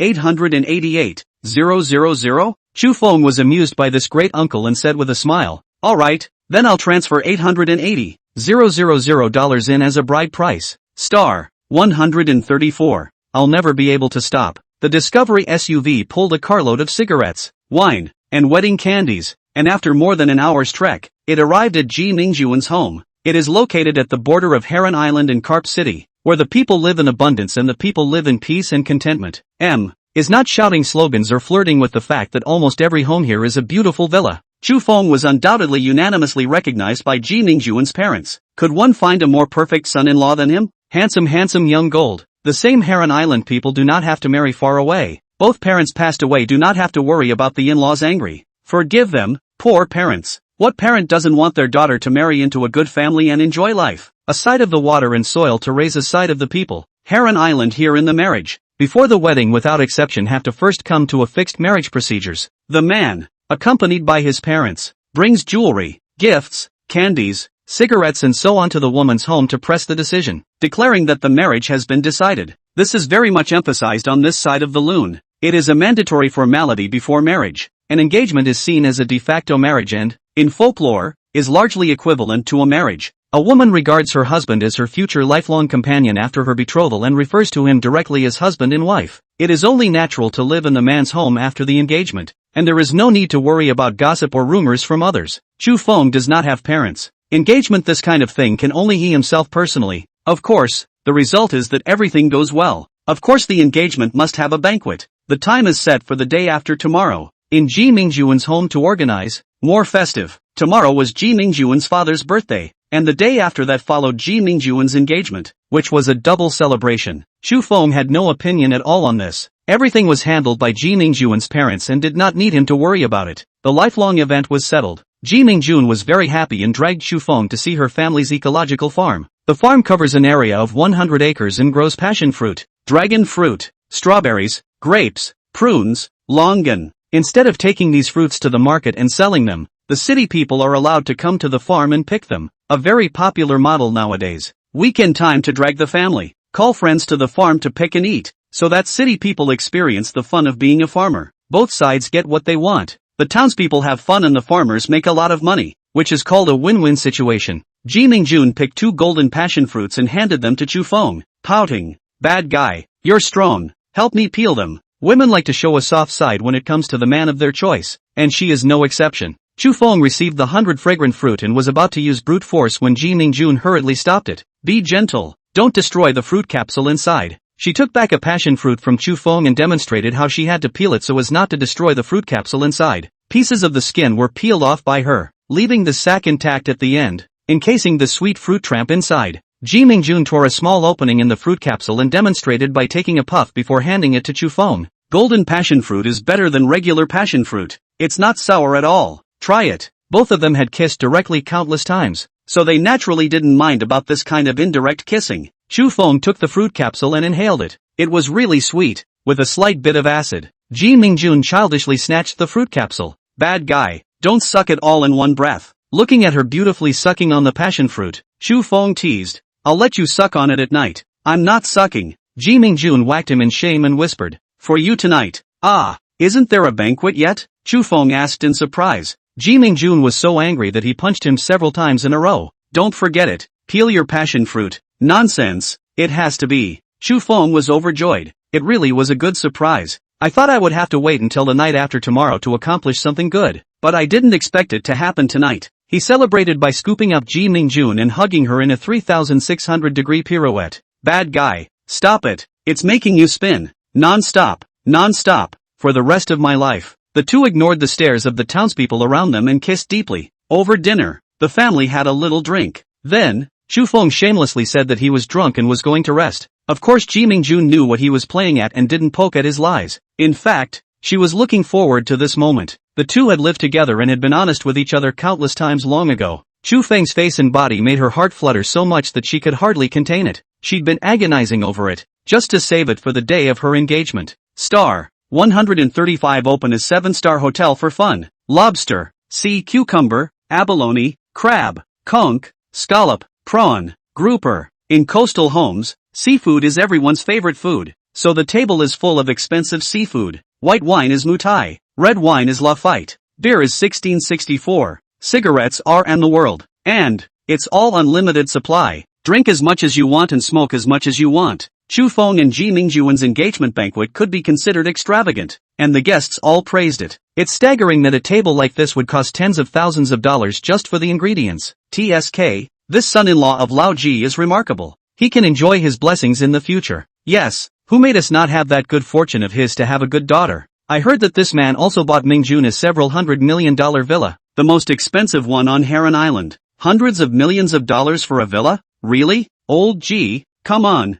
8,888,000? Chufeng was amused by this great uncle and said with a smile, "Alright, then I'll transfer $880,000 in as a bride price. Star 134. I'll never be able to stop." The Discovery SUV pulled a carload of cigarettes, wine, and wedding candies, and after more than an hour's trek, it arrived at Ji Mingjuan's home. It is located at the border of Heron Island and Carp City, where the people live in abundance and the people live in peace and contentment. M is not shouting slogans or flirting with the fact that almost every home here is a beautiful villa. Chufeng was undoubtedly unanimously recognized by Ji Mingjuan's parents. Could one find a more perfect son-in-law than him? Handsome young gold. The same Heron Island people do not have to marry far away. Both parents passed away, do not have to worry about the in-laws angry. Forgive them, poor parents. What parent doesn't want their daughter to marry into a good family and enjoy life? A side of the water and soil to raise a side of the people. Heron Island here in the marriage. Before the wedding without exception have to first come to a fixed marriage procedures. The man, accompanied by his parents, brings jewelry, gifts, candies, cigarettes and so on to the woman's home to press the decision, declaring that the marriage has been decided. This is very much emphasized on this side of the loon. It is a mandatory formality before marriage. An engagement is seen as a de facto marriage and, in folklore, is largely equivalent to a marriage. A woman regards her husband as her future lifelong companion after her betrothal and refers to him directly as husband and wife. It is only natural to live in the man's home after the engagement, and there is no need to worry about gossip or rumors from others. Chufeng does not have parents. Engagement, this kind of thing can only he himself personally. Of course, the result is that everything goes well. Of course the engagement must have a banquet. The time is set for the day after tomorrow, in Ji Mingjuan's home to organize, more festive. Tomorrow was Ji Mingjuan's father's birthday, and the day after that followed Ji Mingjuan's engagement, which was a double celebration. Chufeng had no opinion at all on this. Everything was handled by Ji Mingjuan's parents and did not need him to worry about it. The lifelong event was settled. Ji Mingjun was very happy and dragged Chufeng to see her family's ecological farm. The farm covers an area of 100 acres and grows passion fruit, dragon fruit, strawberries, grapes, prunes, longan. Instead of taking these fruits to the market and selling them, the city people are allowed to come to the farm and pick them. A very popular model nowadays. Weekend time to drag the family, call friends to the farm to pick and eat, so that city people experience the fun of being a farmer. Both sides get what they want. The townspeople have fun and the farmers make a lot of money, which is called a win-win situation. Ji Mingjun picked 2 golden passion fruits and handed them to Chufeng, pouting, "Bad guy, you're strong, help me peel them." Women like to show a soft side when it comes to the man of their choice, and she is no exception. Chufeng received the 100 fragrant fruit and was about to use brute force when Ji Mingjun hurriedly stopped it. "Be gentle, don't destroy the fruit capsule inside." She took back a passion fruit from Chufeng and demonstrated how she had to peel it so as not to destroy the fruit capsule inside. Pieces of the skin were peeled off by her, leaving the sac intact at the end, encasing the sweet fruit tramp inside. Ji Mingjun tore a small opening in the fruit capsule and demonstrated by taking a puff before handing it to Chufeng. Golden passion fruit is better than regular passion fruit. It's not sour at all. Try it. Both of them had kissed directly countless times, so they naturally didn't mind about this kind of indirect kissing. Chufeng took the fruit capsule and inhaled it. It was really sweet, with a slight bit of acid. Ji Mingjun childishly snatched the fruit capsule. "Bad guy, don't suck it all in one breath." Looking at her beautifully sucking on the passion fruit, Chufeng teased, "I'll let you suck on it at night." "I'm not sucking." Ji Mingjun whacked him in shame and whispered, "For you tonight." "Ah, isn't there a banquet yet?" Chufeng asked in surprise. Ji Mingjun was so angry that he punched him several times in a row. "Don't forget it, peel your passion fruit." "Nonsense, it has to be." Chufeng was overjoyed. It really was a good surprise. "I thought I would have to wait until the night after tomorrow to accomplish something good, but I didn't expect it to happen tonight." He celebrated by scooping up Ji Mingjun and hugging her in a 3,600-degree pirouette. "Bad guy, stop it, it's making you spin. Non-stop, non-stop, for the rest of my life." The two ignored the stares of the townspeople around them and kissed deeply. Over dinner, the family had a little drink. Then, Chufeng shamelessly said that he was drunk and was going to rest. Of course Ji Mingjun knew what he was playing at and didn't poke at his lies. In fact, she was looking forward to this moment. The two had lived together and had been honest with each other countless times long ago. Chufeng's face and body made her heart flutter so much that she could hardly contain it. She'd been agonizing over it, just to save it for the day of her engagement. Star 135 open a 7-star hotel for fun. Lobster, sea cucumber, abalone, crab, conch, scallop, prawn, grouper. In coastal homes, seafood is everyone's favorite food, so the table is full of expensive seafood. White wine is Mutai, red wine is Lafite, beer is 1664, cigarettes are and the world, and it's all unlimited supply. Drink as much as you want and smoke as much as you want. Chu Feng and Ji Mingjuan's engagement banquet could be considered extravagant, and the guests all praised it. It's staggering that a table like this would cost tens of thousands of dollars just for the ingredients. TSK, this son-in-law of Lao Ji is remarkable. He can enjoy his blessings in the future. Yes, who made us not have that good fortune of his to have a good daughter? I heard that this man also bought Mingjun a several $100 million villa, the most expensive one on Heron Island. Hundreds of millions of dollars for a villa? Really? Old Ji, come on,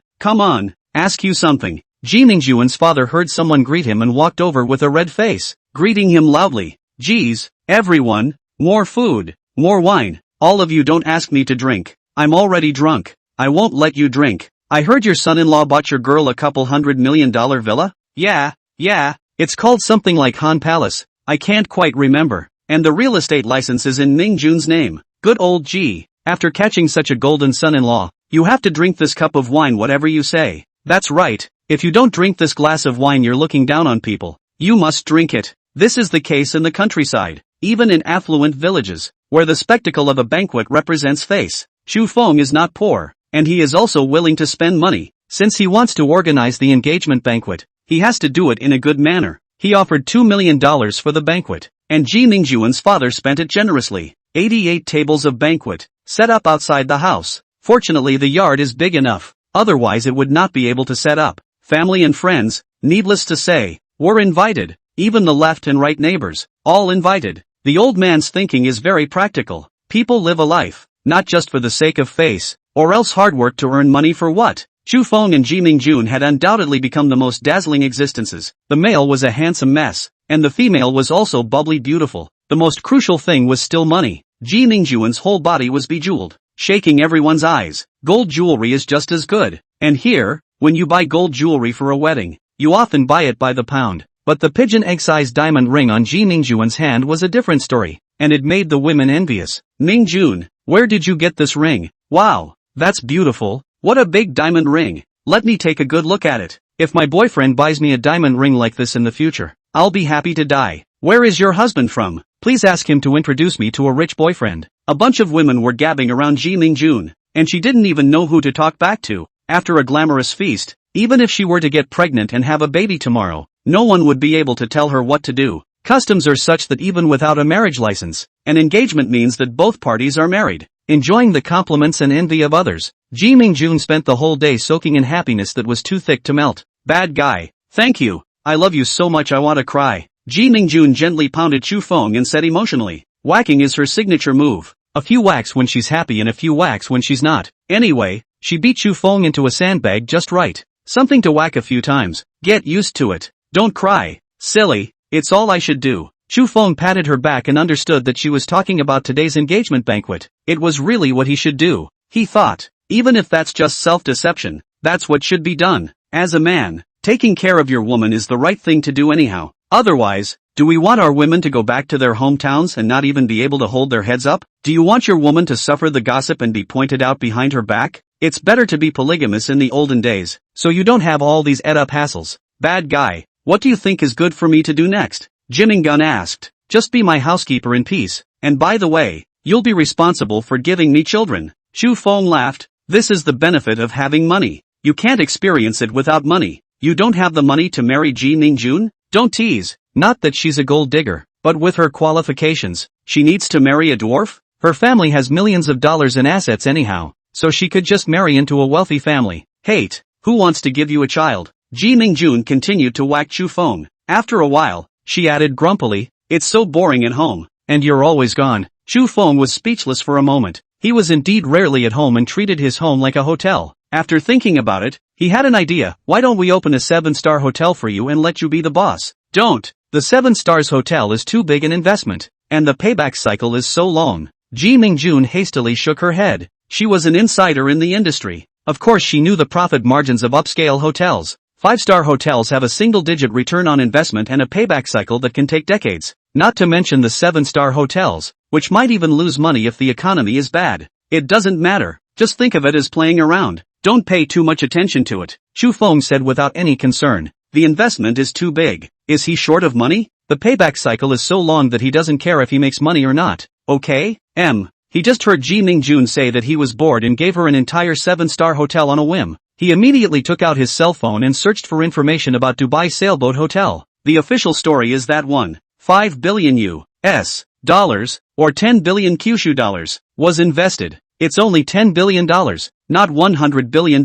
ask you something. Ji Mingjuan's father heard someone greet him and walked over with a red face, greeting him loudly. Geez, everyone, more food, more wine. All of you don't ask me to drink. I'm already drunk. I won't let you drink. I heard your son-in-law bought your girl a couple $100 million villa? Yeah, it's called something like Han Palace. I can't quite remember. And the real estate license is in Mingjun's name. Good old Ji. After catching such a golden son-in-law, you have to drink this cup of wine whatever you say. That's right. If you don't drink this glass of wine you're looking down on people. You must drink it. This is the case in the countryside, even in affluent villages, where the spectacle of a banquet represents face. Chu Feng is not poor, and he is also willing to spend money. Since he wants to organize the engagement banquet, he has to do it in a good manner. He offered $2 million for the banquet, and Ji Mingjuan's father spent it generously. 88 tables of banquet, set up outside the house. Fortunately the yard is big enough, otherwise it would not be able to set up. Family and friends, needless to say, were invited, even the left and right neighbors, all invited. The old man's thinking is very practical. People live a life, not just for the sake of face, or else hard work to earn money for what? Chu Feng and Ji Mingjun had undoubtedly become the most dazzling existences. The male was a handsome mess, and the female was also bubbly beautiful. The most crucial thing was still money. Ji Mingjuan's whole body was bejeweled, shaking everyone's eyes. Gold jewelry is just as good. And here, when you buy gold jewelry for a wedding, you often buy it by the pound. But the pigeon egg-sized diamond ring on Ji Mingjuan's hand was a different story, and it made the women envious. Mingjun, where did you get this ring? Wow, that's beautiful. What a big diamond ring. Let me take a good look at it. If my boyfriend buys me a diamond ring like this in the future, I'll be happy to die. Where is your husband from? Please ask him to introduce me to a rich boyfriend. A bunch of women were gabbing around Ji Mingjun, and she didn't even know who to talk back to. After a glamorous feast, even if she were to get pregnant and have a baby tomorrow, no one would be able to tell her what to do. Customs are such that even without a marriage license, an engagement means that both parties are married. Enjoying the compliments and envy of others, Ji Mingjun spent the whole day soaking in happiness that was too thick to melt. Bad guy. Thank you. I love you so much I want to cry. Ji Mingjun gently pounded Chu Feng and said emotionally, whacking is her signature move. A few whacks when she's happy and a few whacks when she's not. Anyway, she beat Chu Feng into a sandbag just right. Something to whack a few times. Get used to it. Don't cry. Silly. It's all I should do. Chu Feng patted her back and understood that she was talking about today's engagement banquet. It was really what he should do. He thought, even if that's just self-deception, that's what should be done. As a man, taking care of your woman is the right thing to do anyhow. Otherwise, do we want our women to go back to their hometowns and not even be able to hold their heads up? Do you want your woman to suffer the gossip and be pointed out behind her back? It's better to be polygamous in the olden days, so you don't have all these ed-up hassles. Bad guy, what do you think is good for me to do next? Jimingun asked. Just be my housekeeper in peace, and by the way, you'll be responsible for giving me children. Chu Feng laughed. This is the benefit of having money. You can't experience it without money. You don't have the money to marry Ji Mingjun? Don't tease. Not that she's a gold digger, but with her qualifications, she needs to marry a dwarf? Her family has millions of dollars in assets anyhow, so she could just marry into a wealthy family. Hate, who wants to give you a child? Ji Mingjun continued to whack Chu Feng. After a while, she added grumpily, it's so boring at home, and you're always gone. Chu Feng was speechless for a moment. He was indeed rarely at home and treated his home like a hotel. After thinking about it, he had an idea. Why don't we open a 7-star hotel for you and let you be the boss? Don't. The 7 Stars Hotel is too big an investment, and the payback cycle is so long. Ji Mingjun hastily shook her head. She was an insider in the industry. Of course she knew the profit margins of upscale hotels. 5-star hotels have a single-digit return on investment and a payback cycle that can take decades. Not to mention the 7-star hotels, which might even lose money if the economy is bad. It doesn't matter. Just think of it as playing around. Don't pay too much attention to it, Chu Feng said without any concern. The investment is too big. Is he short of money? The payback cycle is so long that he doesn't care if he makes money or not. Okay? He just heard Ji Mingjun say that he was bored and gave her an entire 7-star hotel on a whim. He immediately took out his cell phone and searched for information about Dubai Sailboat Hotel. The official story is that 1.5 billion US dollars, or 10 billion Kyushu dollars, was invested. It's only $10 billion, not $100 billion.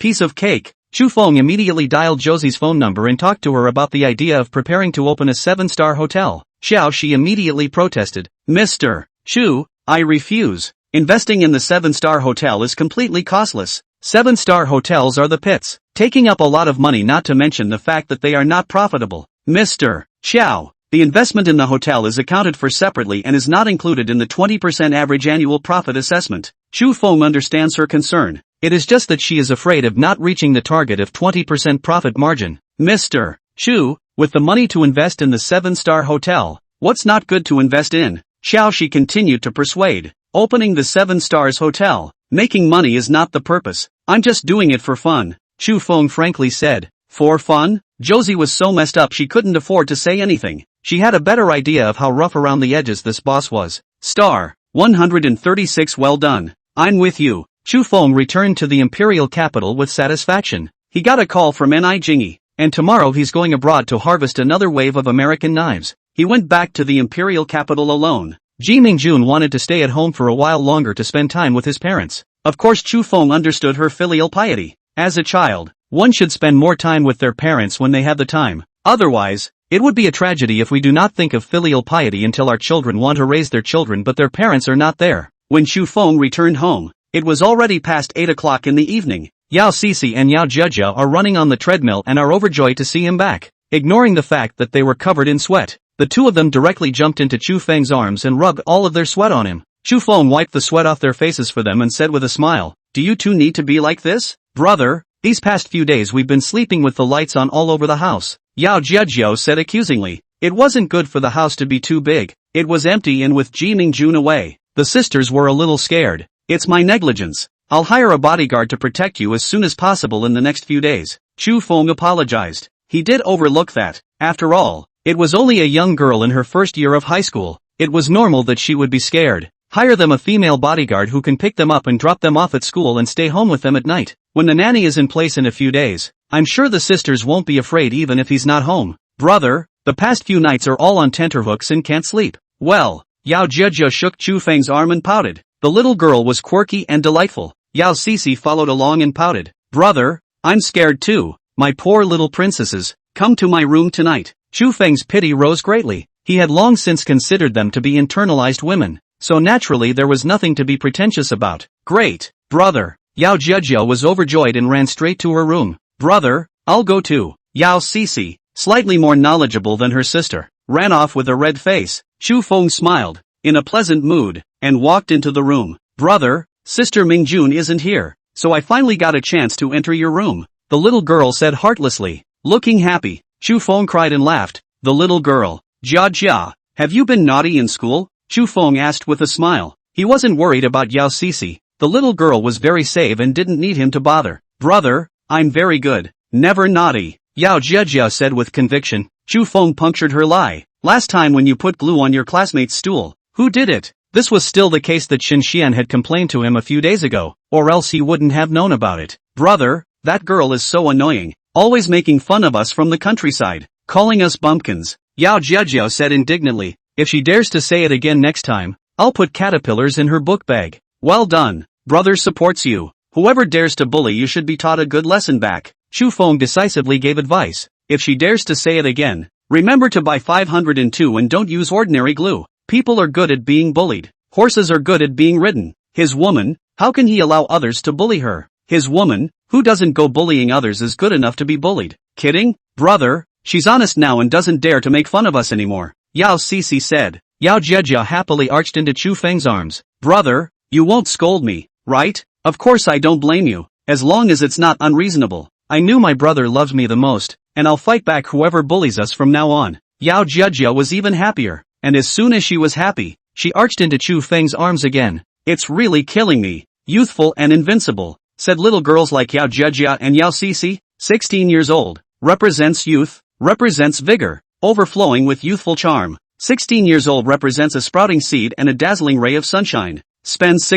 Piece of cake. Chu Feng immediately dialed Josie's phone number and talked to her about the idea of preparing to open a 7-star hotel. Xiao Shi immediately protested. Mr. Chu, I refuse. Investing in the 7-star hotel is completely costless. 7-star hotels are the pits, taking up a lot of money, not to mention the fact that they are not profitable. Mr. Xiao, the investment in the hotel is accounted for separately and is not included in the 20% average annual profit assessment. Chu Feng understands her concern. It is just that she is afraid of not reaching the target of 20% profit margin. Mr. Chu, with the money to invest in the 7-star hotel, what's not good to invest in? Xiao Shi continued to persuade. Opening the 7 stars hotel, making money is not the purpose. I'm just doing it for fun, Chu Feng frankly said. For fun? Josie was so messed up she couldn't afford to say anything. She had a better idea of how rough around the edges this boss was. Star 136. Well done. I'm with you. Chu Feng returned to the imperial capital with satisfaction. He got a call from Ni Jingyi, and tomorrow he's going abroad to harvest another wave of American knives. He went back to the imperial capital alone. Ji Mingjun wanted to stay at home for a while longer to spend time with his parents. Of course Chu Feng understood her filial piety. As a child, one should spend more time with their parents when they have the time. Otherwise, it would be a tragedy if we do not think of filial piety until our children want to raise their children but their parents are not there. When Chu Feng returned home, it was already past 8 o'clock in the evening. Yao Sisi and Yao Jejia are running on the treadmill and are overjoyed to see him back. Ignoring the fact that they were covered in sweat, the two of them directly jumped into Chu Feng's arms and rubbed all of their sweat on him. Chu Feng wiped the sweat off their faces for them and said with a smile, "Do you two need to be like this? Brother, these past few days we've been sleeping with the lights on all over the house." Yao Jejia said accusingly. It wasn't good for the house to be too big. It was empty, and with Ji Mingjun away, the sisters were a little scared. "It's my negligence. I'll hire a bodyguard to protect you as soon as possible in the next few days." Chu Feng apologized. He did overlook that. After all, it was only a young girl in her first year of high school. It was normal that she would be scared. Hire them a female bodyguard who can pick them up and drop them off at school and stay home with them at night. When the nanny is in place in a few days, I'm sure the sisters won't be afraid even if he's not home. Brother, the past few nights are all on tenterhooks and can't sleep. Well, Yao Jejia shook Chu Feng's arm and pouted. The little girl was quirky and delightful. Yao Sisi followed along and pouted. Brother, I'm scared too. My poor little princesses, come to my room tonight. Chu Feng's pity rose greatly. He had long since considered them to be internalized women, so naturally there was nothing to be pretentious about. Great, brother. Yao Jejia was overjoyed and ran straight to her room. Brother, I'll go too. Yao Sisi, slightly more knowledgeable than her sister, ran off with a red face. Chu Feng smiled, in a pleasant mood, and walked into the room. Brother, Sister Mingjun isn't here, so I finally got a chance to enter your room, the little girl said heartlessly. Looking happy, Chu Feng cried and laughed. The little girl, Jia, have you been naughty in school? Chu Feng asked with a smile. He wasn't worried about Yao Sisi. The little girl was very safe and didn't need him to bother. Brother, I'm very good, never naughty, Yao Jejia said with conviction. Chu Feng punctured her lie. Last time when you put glue on your classmate's stool, who did it? This was still the case that Xin Xian had complained to him a few days ago, or else he wouldn't have known about it. Brother, that girl is so annoying, always making fun of us from the countryside, calling us bumpkins, Yao Jejia said indignantly. If she dares to say it again next time, I'll put caterpillars in her book bag. Well done, brother supports you. Whoever dares to bully you should be taught a good lesson back. Chu Feng decisively gave advice. If she dares to say it again, remember to buy 502 and don't use ordinary glue. People are good at being bullied. Horses are good at being ridden. His woman, how can he allow others to bully her? His woman, who doesn't go bullying others, is good enough to be bullied. Kidding? Brother, she's honest now and doesn't dare to make fun of us anymore, Yao Sisi said. Yao Jejia happily arched into Chu Feng's arms. Brother, you won't scold me, right? Of course I don't blame you, as long as it's not unreasonable. I knew my brother loves me the most, and I'll fight back whoever bullies us from now on. Yao Jiajia was even happier, and as soon as she was happy, she arched into Chu Feng's arms again. It's really killing me. Youthful and invincible, said little girls like Yao Jiajia and Yao Cici, 16 years old, represents youth, represents vigor, overflowing with youthful charm. 16 years old represents a sprouting seed and a dazzling ray of sunshine. Spends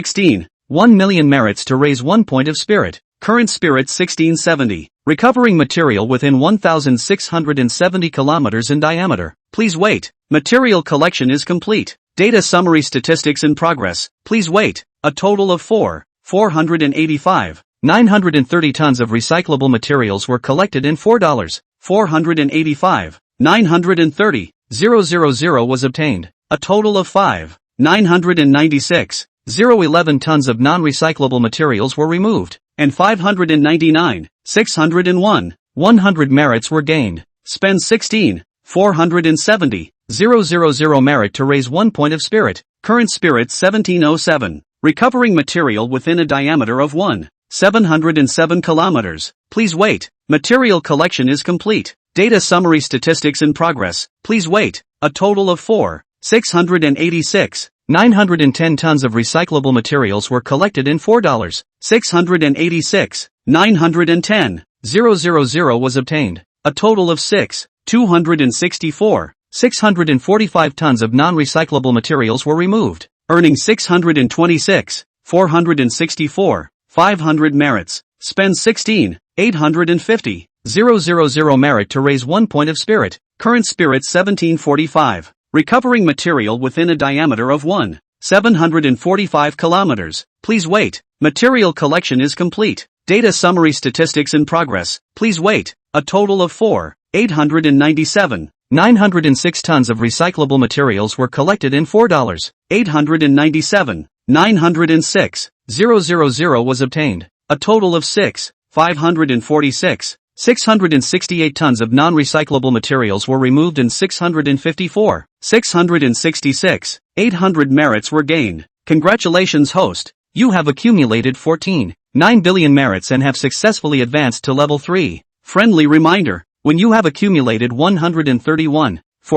1 million merits to raise 1 point of spirit. Current spirit 1670. Recovering material within 1,670 kilometers in diameter. Please wait. Material collection is complete. Data summary statistics in progress. Please wait. A total of 930 tons of recyclable materials were collected in $4. 930. 000 was obtained. A total of 996. 011 tons of non-recyclable materials were removed, and 599. 601. 100 merits were gained. Spend 470. 000 merit to raise 1 point of spirit. Current spirit 1707. Recovering material within a diameter of 707 kilometers. Please wait. Material collection is complete. Data summary statistics in progress. Please wait. A total of 686. 910 tons of recyclable materials were collected in $4. 686. 910. 000 was obtained. A total of 264. 645 tons of non-recyclable materials were removed, earning 626. 464. 500 merits. Spend 850. 000 merit to raise 1 point of spirit. Current spirit 1745. Recovering material within a diameter of 745 kilometers. Please wait. Material collection is complete. Data summary statistics in progress. Please wait. A total of 897. 906 tons of recyclable materials were collected in $4. 897. 906. 000 was obtained. A total of 546. 668 tons of non-recyclable materials were removed and 654. 666. 800 merits were gained. Congratulations host. You have accumulated 9 billion merits and have successfully advanced to level 3. Friendly reminder, when you have accumulated 4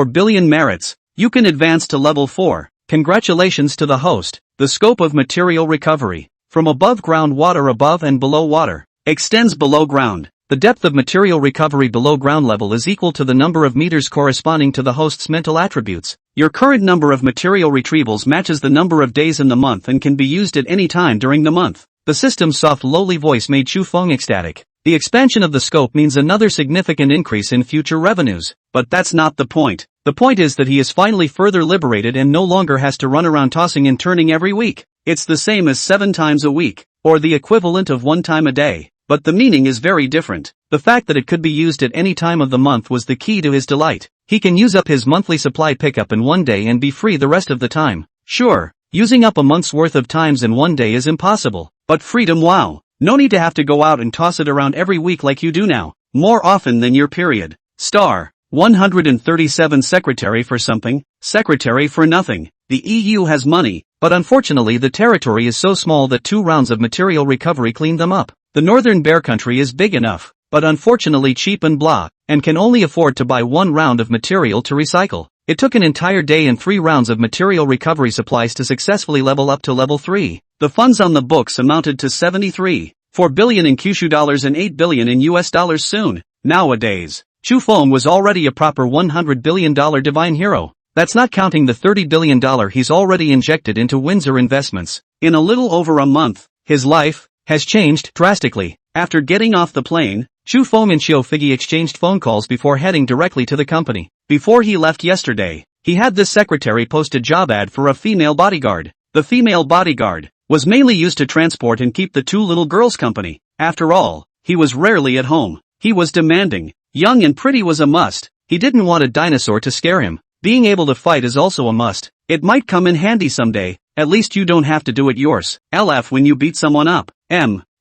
billion merits, you can advance to level 4. Congratulations to the host. The scope of material recovery, from above ground water above and below water, extends below ground. The depth of material recovery below ground level is equal to the number of meters corresponding to the host's mental attributes. Your current number of material retrievals matches the number of days in the month and can be used at any time during the month. The system's soft lowly voice made Chu Feng ecstatic. The expansion of the scope means another significant increase in future revenues. But that's not the point. The point is that he is finally further liberated and no longer has to run around tossing and turning every week. It's the same as 7 times a week, or the equivalent of 1 time a day. But the meaning is very different. The fact that it could be used at any time of the month was the key to his delight. He can use up his monthly supply pickup in 1 day and be free the rest of the time. Sure, using up a month's worth of times in 1 day is impossible. But freedom, wow. No need to have to go out and toss it around every week like you do now. More often than your period. Star 137 secretary for something, secretary for nothing. The EU has money, but unfortunately the territory is so small that 2 rounds of material recovery cleaned them up. The northern bear country is big enough, but unfortunately cheap and blah, and can only afford to buy 1 round of material to recycle. It took an entire day and 3 rounds of material recovery supplies to successfully level up to level 3. The funds on the books amounted to 73.4 billion in Kyushu dollars and 8 billion in US dollars soon. Nowadays, Chu Feng was already a proper $100 billion divine hero. That's not counting the $30 billion he's already injected into Windsor investments. In a little over a month, his life has changed drastically. After getting off the plane, Chu Feng and Xiao Figgy exchanged phone calls before heading directly to the company. Before he left yesterday, he had this secretary post a job ad for a female bodyguard. The female bodyguard was mainly used to transport and keep the 2 little girls company. After all, he was rarely at home. He was demanding. Young and pretty was a must. He didn't want a dinosaur to scare him. Being able to fight is also a must. It might come in handy someday. At least you don't have to do it yours. LF when you beat someone up.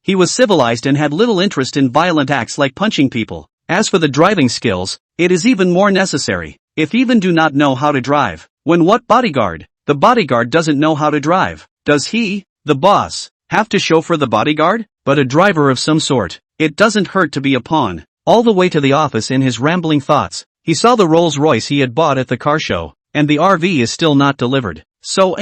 He was civilized and had little interest in violent acts like punching people. As for the driving skills, it is even more necessary. If even do not know how to drive. When what bodyguard? The bodyguard doesn't know how to drive. Does he, the boss, have to chauffeur the bodyguard? But a driver of some sort. It doesn't hurt to be a pawn. All the way to the office in his rambling thoughts, he saw the Rolls-Royce he had bought at the car show, and the RV is still not delivered. So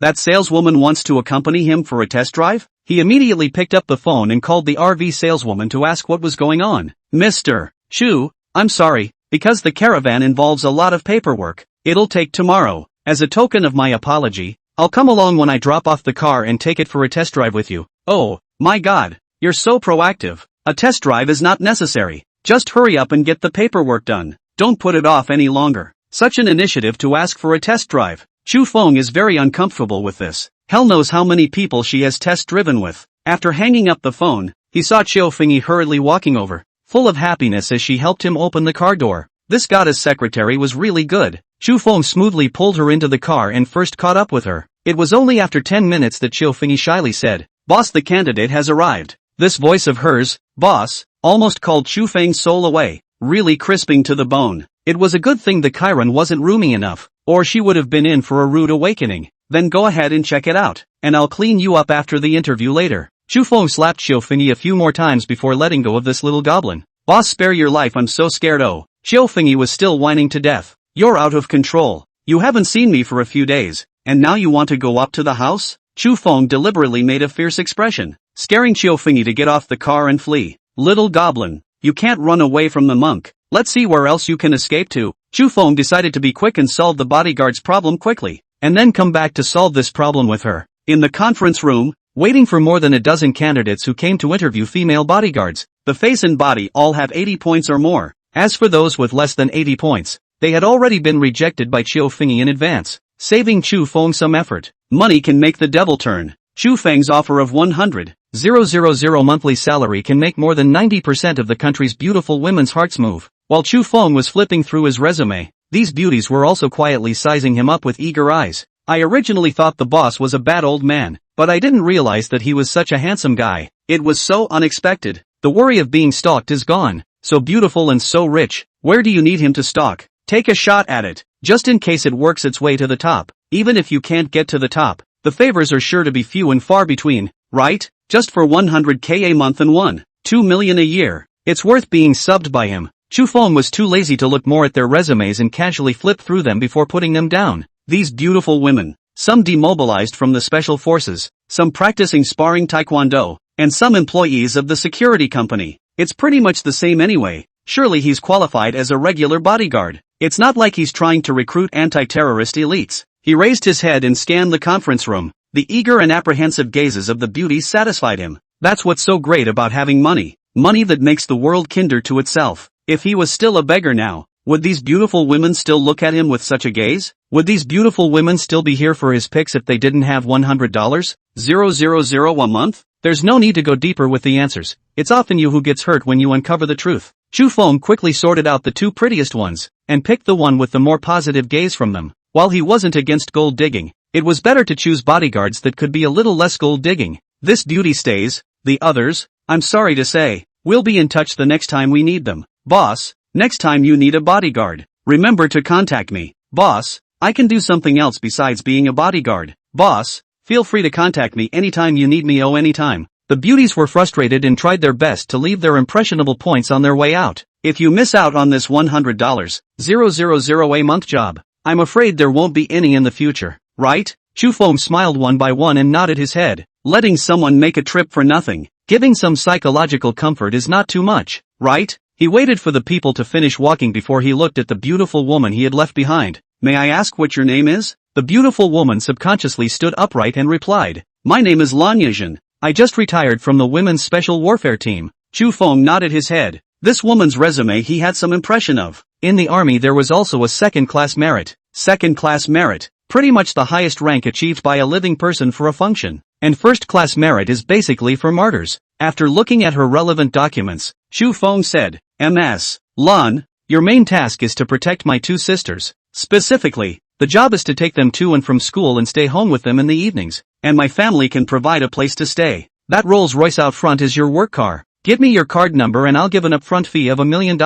that saleswoman wants to accompany him for a test drive? He immediately picked up the phone and called the RV saleswoman to ask what was going on. Mr. Chu, I'm sorry, because the caravan involves a lot of paperwork. It'll take tomorrow. As a token of my apology, I'll come along when I drop off the car and take it for a test drive with you. Oh, my God, you're so proactive. A test drive is not necessary. Just hurry up and get the paperwork done. Don't put it off any longer. Such an initiative to ask for a test drive. Chu Feng is very uncomfortable with this. Hell knows how many people she has test-driven with. After hanging up the phone, he saw Qiu Fengyi hurriedly walking over, full of happiness as she helped him open the car door. This goddess secretary was really good. Chu Feng smoothly pulled her into the car and first caught up with her. It was only after 10 minutes that Qiu Fengyi shyly said, "Boss, the candidate has arrived." This voice of hers, boss, almost called Chu Feng's soul away, really crisping to the bone. It was a good thing the Chiron wasn't roomy enough, or she would have been in for a rude awakening. Then go ahead and check it out, and I'll clean you up after the interview later. Chu Feng slapped Qiu Fengyi a few more times before letting go of this little goblin. Boss, spare your life, I'm so scared. Oh, Qiu Fengyi was still whining to death. You're out of control. You haven't seen me for a few days, and now you want to go up to the house? Chu Feng deliberately made a fierce expression, scaring Qiu Fengyi to get off the car and flee. Little goblin, you can't run away from the monk. Let's see where else you can escape to. Chu Feng decided to be quick and solve the bodyguard's problem quickly, and then come back to solve this problem with her. In the conference room, waiting for more than a dozen candidates who came to interview female bodyguards, the face and body all have 80 points or more. As for those with less than 80 points, they had already been rejected by Qiu Fengyi in advance, saving Chu Feng some effort. Money can make the devil turn. Chu Feng's offer of 100,000 monthly salary can make more than 90% of the country's beautiful women's hearts move. While Chu Feng was flipping through his resume, these beauties were also quietly sizing him up with eager eyes. I originally thought the boss was a bad old man, but I didn't realize that he was such a handsome guy. It was so unexpected. The worry of being stalked is gone. So beautiful and so rich. Where do you need him to stalk? Take a shot at it, just in case it works its way to the top. Even if you can't get to the top, the favors are sure to be few and far between, right? Just for 100k a month and 2 million a year, it's worth being subbed by him. Chu Feng was too lazy to look more at their resumes and casually flipped through them before putting them down. These beautiful women, some demobilized from the special forces, some practicing sparring taekwondo, and some employees of the security company. It's pretty much the same anyway. Surely he's qualified as a regular bodyguard. It's not like he's trying to recruit anti-terrorist elites. He raised his head and scanned the conference room. The eager and apprehensive gazes of the beauties satisfied him. That's what's so great about having money. Money that makes the world kinder to itself. If he was still a beggar now, would these beautiful women still look at him with such a gaze? Would these beautiful women still be here for his pics if they didn't have $100,000 a month? There's no need to go deeper with the answers. It's often you who gets hurt when you uncover the truth. Chu Feng quickly sorted out the two prettiest ones, and picked the one with the more positive gaze from them. While he wasn't against gold digging, it was better to choose bodyguards that could be a little less gold digging. This beauty stays. The others, I'm sorry to say, we'll be in touch the next time we need them. Boss, next time you need a bodyguard, remember to contact me. Boss, I can do something else besides being a bodyguard. Boss, feel free to contact me anytime you need me. Oh, anytime. The beauties were frustrated and tried their best to leave their impressionable points on their way out. If you miss out on this $100,000 a month job, I'm afraid there won't be any in the future, right? Chu Feng smiled one by one and nodded his head. Letting someone make a trip for nothing, giving some psychological comfort is not too much, right? He waited for the people to finish walking before he looked at the beautiful woman he had left behind. May I ask what your name is? The beautiful woman subconsciously stood upright and replied, my name is Lan Yizhen. I just retired from the Women's Special Warfare Team. Chu Feng nodded his head. This woman's resume he had some impression of. In the army there was also a second-class merit. Second-class merit, pretty much the highest rank achieved by a living person for a function. And first-class merit is basically for martyrs. After looking at her relevant documents, Chu Feng said, Ms. Lan, your main task is to protect my two sisters. Specifically, the job is to take them to and from school and stay home with them in the evenings, and my family can provide a place to stay. That Rolls-Royce out front is your work car. Give me your card number and I'll give an upfront fee of $1 million.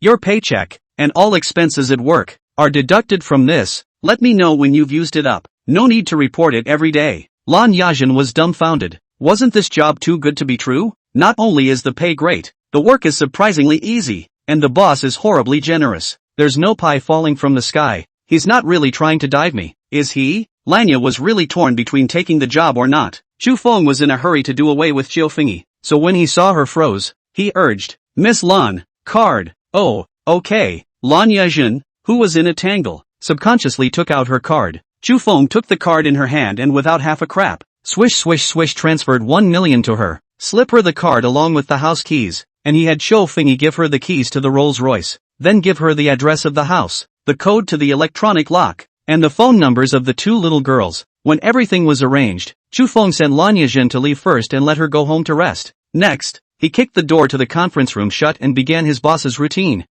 Your paycheck, and all expenses at work, are deducted from this. Let me know when you've used it up. No need to report it every day. Lan Yizhen was dumbfounded. Wasn't this job too good to be true? Not only is the pay great, the work is surprisingly easy, and the boss is horribly generous. There's no pie falling from the sky. He's not really trying to dive me, is he? Lanya was really torn between taking the job or not. Chu Feng was in a hurry to do away with Xiao Fengyi, so when he saw her froze, he urged, Miss Lan, card. Oh, okay. Lan Yezhen, who was in a tangle, subconsciously took out her card. Chu Feng took the card in her hand and without half a crap, swish swish swish transferred 1 million to her. Slip her the card along with the house keys, and he had Xiao Fengyi give her the keys to the Rolls Royce, then give her the address of the house, the code to the electronic lock, and the phone numbers of the 2 little girls. When everything was arranged, Chu Feng sent Lan Yezhen to leave first and let her go home to rest. Next, he kicked the door to the conference room shut and began his boss's routine.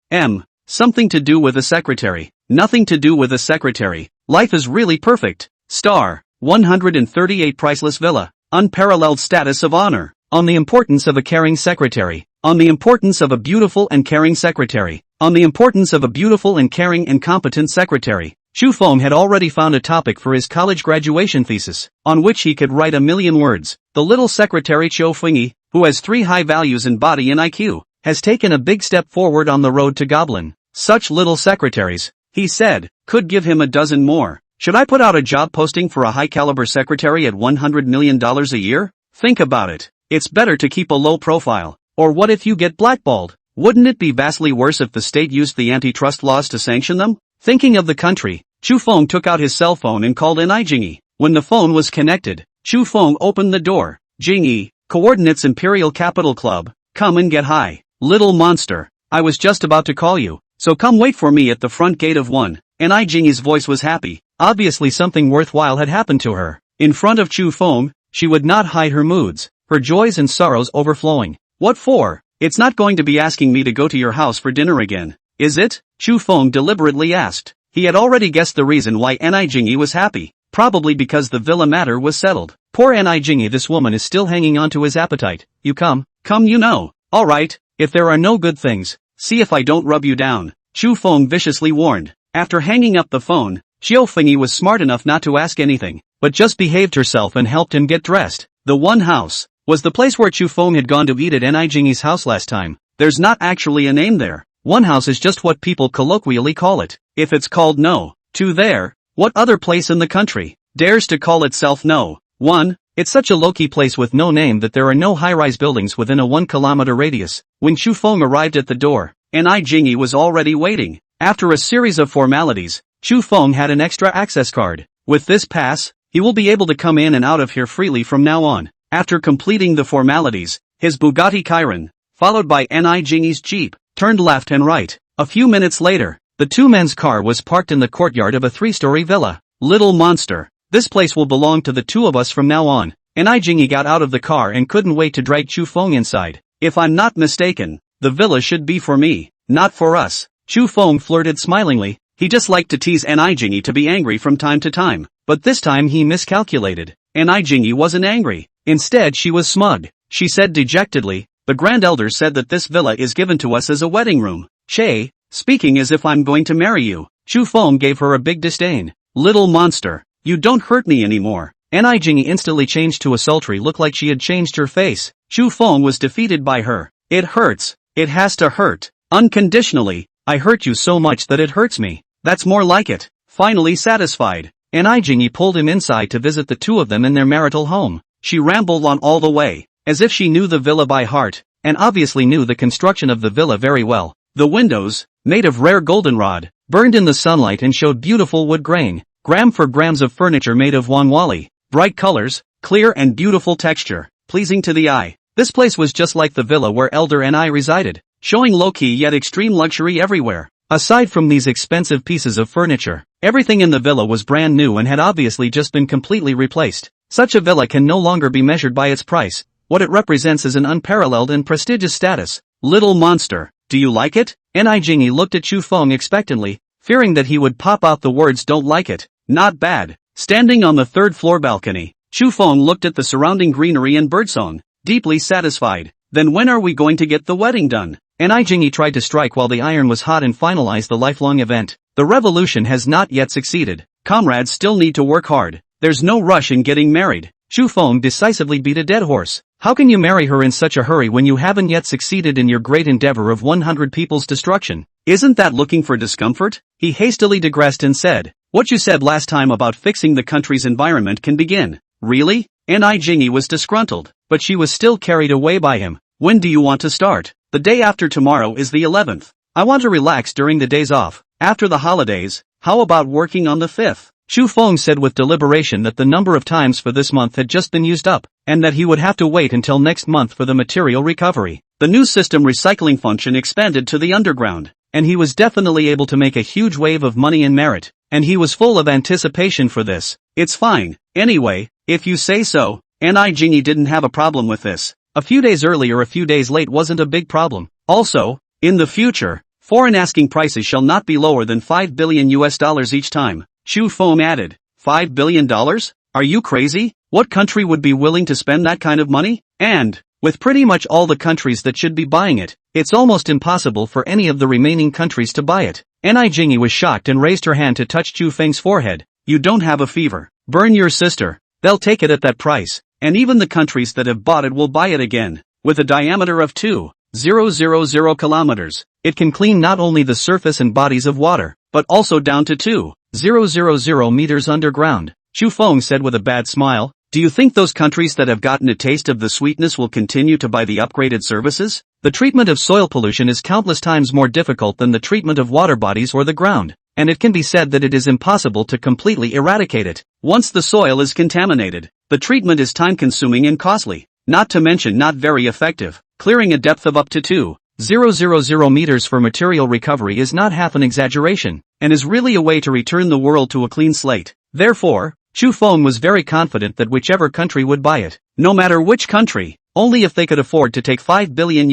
Something to do with a secretary. Nothing to do with a secretary. Life is really perfect. Star. 138 priceless villa. Unparalleled status of honor. On the importance of a caring secretary. On the importance of a beautiful and caring secretary. On the importance of a beautiful and caring and competent secretary. Chu Feng had already found a topic for his college graduation thesis, on which he could write 1,000,000 words. The little secretary Xiao Fengyi, who has 3 high values in body and IQ, has taken a big step forward on the road to Goblin. Such little secretaries, he said, could give him a dozen more. Should I put out a job posting for a high-caliber secretary at $100 million a year? Think about it. It's better to keep a low profile. Or what if you get blackballed? Wouldn't it be vastly worse if the state used the antitrust laws to sanction them? Thinking of the country, Chu Feng took out his cell phone and called Nai Jingyi. When the phone was connected, Chu Feng opened the door. Jingyi, coordinates Imperial Capital Club, come and get high. Little monster, I was just about to call you, so come wait for me at the front gate of 1. Nai Jingyi's voice was happy. Obviously something worthwhile had happened to her. In front of Chu Feng, she would not hide her moods, her joys and sorrows overflowing. What for? It's not going to be asking me to go to your house for dinner again, is it? Chu Feng deliberately asked. He had already guessed the reason why Nai Jingyi was happy, probably because the villa matter was settled. Poor Nai Jingyi, this woman is still hanging on to his appetite. You come you know. Alright, if there are no good things, see if I don't rub you down, Chu Feng viciously warned. After hanging up the phone, Xiao Fengyi was smart enough not to ask anything, but just behaved herself and helped him get dressed. The one house was the place where Chu Feng had gone to eat at Nai Jingyi's house last time. There's not actually a name there. One house is just what people colloquially call it. If it's called No. 2 there, what other place in the country dares to call itself No. 1? It's such a low-key place with no name that there are no high-rise buildings within a 1-kilometer radius. When Chu Feng arrived at the door, Nai Jingyi was already waiting. After a series of formalities, Chu Feng had an extra access card. With this pass, he will be able to come in and out of here freely from now on. After completing the formalities, his Bugatti Chiron, followed by Nai Jingyi's Jeep, turned left and right. A few minutes later, the 2 men's car was parked in the courtyard of a 3-story villa. Little monster, this place will belong to the 2 of us from now on. Nai Jingyi got out of the car and couldn't wait to drag Chu Feng inside. If I'm not mistaken, the villa should be for me, not for us. Chu Feng flirted smilingly. He just liked to tease Nai Jingyi to be angry from time to time, but this time he miscalculated. Nai Jingyi wasn't angry. Instead she was smug. She said dejectedly, the Grand Elder said that this villa is given to us as a wedding room. Shay, speaking as if I'm going to marry you. Chu Feng gave her a big disdain. Little monster, you don't hurt me anymore. Nai Jingyi instantly changed to a sultry look like she had changed her face. Chu Feng was defeated by her. It hurts. It has to hurt. Unconditionally. I hurt you so much that it hurts me. That's more like it. Finally satisfied, Nai Jingyi pulled him inside to visit the 2 of them in their marital home. She rambled on all the way, as if she knew the villa by heart, and obviously knew the construction of the villa very well. The windows, made of rare goldenrod, burned in the sunlight and showed beautiful wood grain, gram for grams of furniture made of wanwali, bright colors, clear and beautiful texture, pleasing to the eye. This place was just like the villa where Elder Nai resided, showing low-key yet extreme luxury everywhere. Aside from these expensive pieces of furniture, everything in the villa was brand new and had obviously just been completely replaced. Such a villa can no longer be measured by its price. What it represents is an unparalleled and prestigious status. Little monster, do you like it? Nai Jingyi looked at Chu Feng expectantly, fearing that he would pop out the words don't like it. Not bad. Standing on the 3rd floor balcony, Chu Feng looked at the surrounding greenery and birdsong, deeply satisfied. Then when are we going to get the wedding done? Nai Jingyi tried to strike while the iron was hot and finalize the lifelong event. The revolution has not yet succeeded. Comrades still need to work hard. There's no rush in getting married. Chu Feng decisively beat a dead horse. How can you marry her in such a hurry when you haven't yet succeeded in your great endeavor of 100 people's destruction? Isn't that looking for discomfort? He hastily digressed and said, what you said last time about fixing the country's environment can begin. Really? Jingy was disgruntled, but she was still carried away by him. When do you want to start? The day after tomorrow is the 11th. I want to relax during the days off. After the holidays, how about working on the 5th? Chu Feng said with deliberation that the number of times for this month had just been used up, and that he would have to wait until next month for the material recovery. The new system recycling function expanded to the underground, and he was definitely able to make a huge wave of money and merit, and he was full of anticipation for this. It's fine, anyway, if you say so. Jingy didn't have a problem with this. A few days early or a few days late wasn't a big problem. Also, in the future, foreign asking prices shall not be lower than $5 billion each time. Chu Feng added, $5 billion? Are you crazy? What country would be willing to spend that kind of money? And, with pretty much all the countries that should be buying it, it's almost impossible for any of the remaining countries to buy it. Jingy was shocked and raised her hand to touch Chu Feng's forehead. You don't have a fever. Burn your sister. They'll take it at that price, and even the countries that have bought it will buy it again. With a diameter of 2,000 kilometers, it can clean not only the surface and bodies of water, but also down to 2,000 meters underground. Chu Feng said with a bad smile, do you think those countries that have gotten a taste of the sweetness will continue to buy the upgraded services? The treatment of soil pollution is countless times more difficult than the treatment of water bodies or the ground, and it can be said that it is impossible to completely eradicate it. Once the soil is contaminated, the treatment is time-consuming and costly, not to mention not very effective. Clearing a depth of up to 2,000 meters for material recovery is not half an exaggeration, and is really a way to return the world to a clean slate. Therefore, Chu Feng was very confident that whichever country would buy it, no matter which country, only if they could afford to take $5 billion.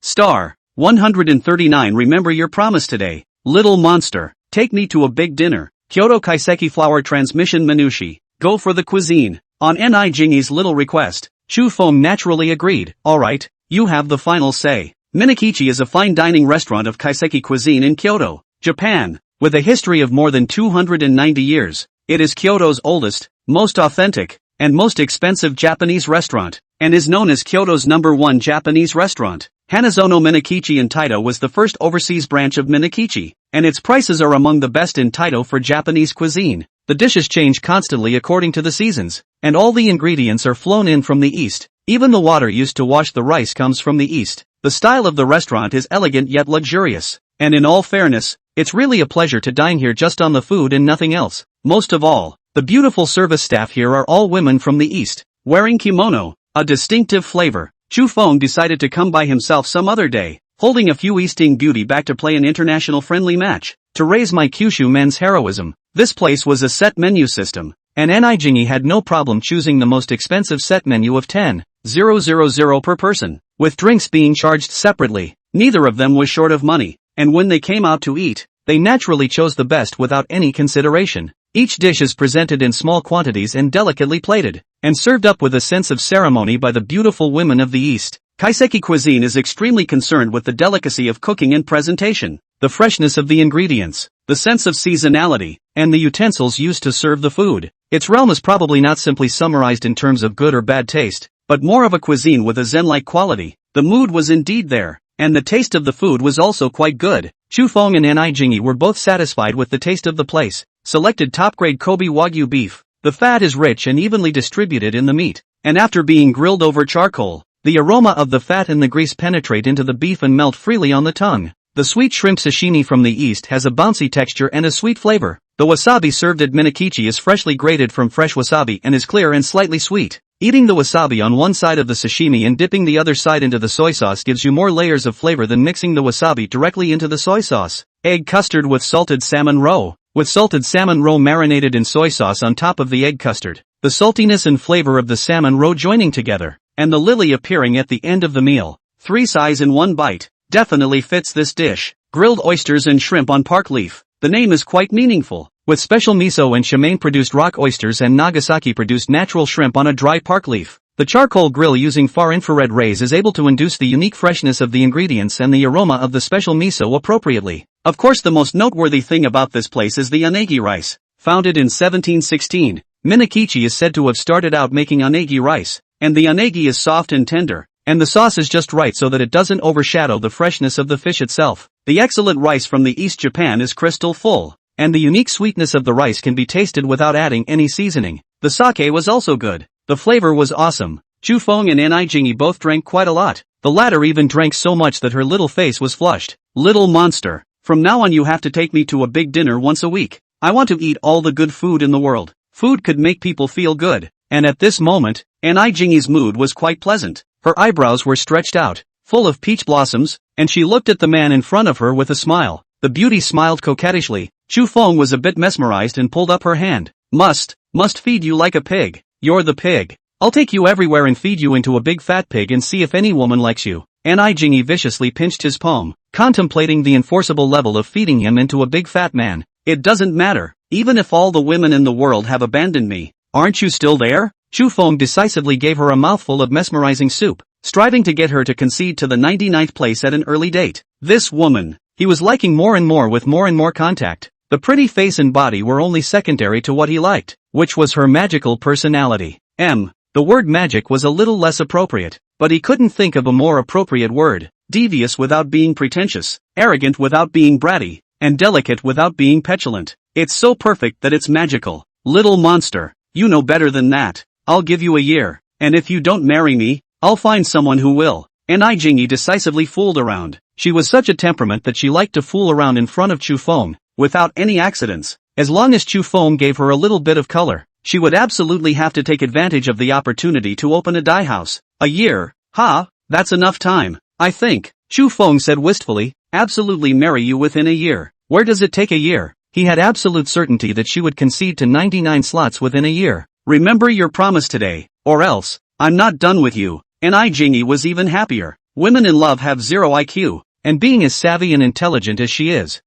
Star 139. Remember your promise today, little monster. Take me to a big dinner. Kyoto Kaiseki flower transmission minushi. Go for the cuisine. On Jingy's little request, Chu Feng naturally agreed. Alright, you have the final say. Minakichi is a fine dining restaurant of Kaiseki cuisine in Kyoto, Japan. With a history of more than 290 years, it is Kyoto's oldest, most authentic, and most expensive Japanese restaurant, and is known as Kyoto's #1 Japanese restaurant. Hanazono Minakichi in Taito was the first overseas branch of Minakichi, and its prices are among the best in Taito for Japanese cuisine. The dishes change constantly according to the seasons, and all the ingredients are flown in from the east. Even the water used to wash the rice comes from the east. The style of the restaurant is elegant yet luxurious, and in all fairness, it's really a pleasure to dine here just on the food and nothing else. Most of all, the beautiful service staff here are all women from the east, wearing kimono, a distinctive flavor. Chu Feng decided to come by himself some other day, holding a few Easting beauty back to play an international friendly match, to raise my Kyushu men's heroism. This place was a set menu system, and Jingy had no problem choosing the most expensive set menu of 10,000 per person, with drinks being charged separately. Neither of them was short of money, and when they came out to eat, they naturally chose the best without any consideration. Each dish is presented in small quantities and delicately plated, and served up with a sense of ceremony by the beautiful women of the East. Kaiseki cuisine is extremely concerned with the delicacy of cooking and presentation, the freshness of the ingredients, the sense of seasonality, and the utensils used to serve the food. Its realm is probably not simply summarized in terms of good or bad taste, but more of a cuisine with a zen-like quality. The mood was indeed there, and the taste of the food was also quite good. Chu Feng and Jingy were both satisfied with the taste of the place. Selected top-grade Kobe Wagyu beef. The fat is rich and evenly distributed in the meat, and after being grilled over charcoal, the aroma of the fat and the grease penetrate into the beef and melt freely on the tongue. The sweet shrimp sashimi from the east has a bouncy texture and a sweet flavor. The wasabi served at Minakichi is freshly grated from fresh wasabi and is clear and slightly sweet. Eating the wasabi on one side of the sashimi and dipping the other side into the soy sauce gives you more layers of flavor than mixing the wasabi directly into the soy sauce. Egg custard with salted salmon roe. With salted salmon roe marinated in soy sauce on top of the egg custard, the saltiness and flavor of the salmon roe joining together, and the lily appearing at the end of the meal. 3 size in 1 bite, definitely fits this dish. Grilled oysters and shrimp on park leaf. The name is quite meaningful. With special miso and Shimane produced rock oysters and Nagasaki produced natural shrimp on a dry park leaf. The charcoal grill using far infrared rays is able to induce the unique freshness of the ingredients and the aroma of the special miso appropriately. Of course, the most noteworthy thing about this place is the onagi rice. Founded in 1716, Minakichi is said to have started out making onagi rice, and the unagi is soft and tender, and the sauce is just right so that it doesn't overshadow the freshness of the fish itself. The excellent rice from the East Japan is crystal full, and the unique sweetness of the rice can be tasted without adding any seasoning. The sake was also good. The flavor was awesome. Chu Feng and Ni Jingi both drank quite a lot. The latter even drank so much that her little face was flushed. Little monster. From now on you have to take me to a big dinner once a week. I want to eat all the good food in the world. Food could make people feel good. And at this moment, Ni Jingi's mood was quite pleasant. Her eyebrows were stretched out, full of peach blossoms, and she looked at the man in front of her with a smile. The beauty smiled coquettishly. Chu Feng was a bit mesmerized and pulled up her hand. Must feed you like a pig. You're the pig. I'll take you everywhere and feed you into a big fat pig and see if any woman likes you. Ni Jingi viciously pinched his palm, contemplating the enforceable level of feeding him into a big fat man. It doesn't matter, even if all the women in the world have abandoned me. Aren't you still there? Chu Feng decisively gave her a mouthful of mesmerizing soup, striving to get her to concede to the 99th place at an early date. This woman, he was liking more and more with more and more contact. The pretty face and body were only secondary to what he liked, which was her magical personality. The word magic was a little less appropriate, but he couldn't think of a more appropriate word. Devious without being pretentious, arrogant without being bratty, and delicate without being petulant. It's so perfect that it's magical. Little monster, you know better than that. I'll give you a year, and if you don't marry me, I'll find someone who will. Ni Jingi decisively fooled around. She was such a temperament that she liked to fool around in front of Chu Feng, without any accidents. As long as Chu Feng gave her a little bit of color, she would absolutely have to take advantage of the opportunity to open a dye house. A year? That's enough time, I think, Chu Feng said wistfully. Absolutely marry you within a year. Where does it take a year? He had absolute certainty that she would concede to 99 slots within a year. Remember your promise today, or else, I'm not done with you. Ni Jingi was even happier. Women in love have zero IQ, and being as savvy and intelligent as she is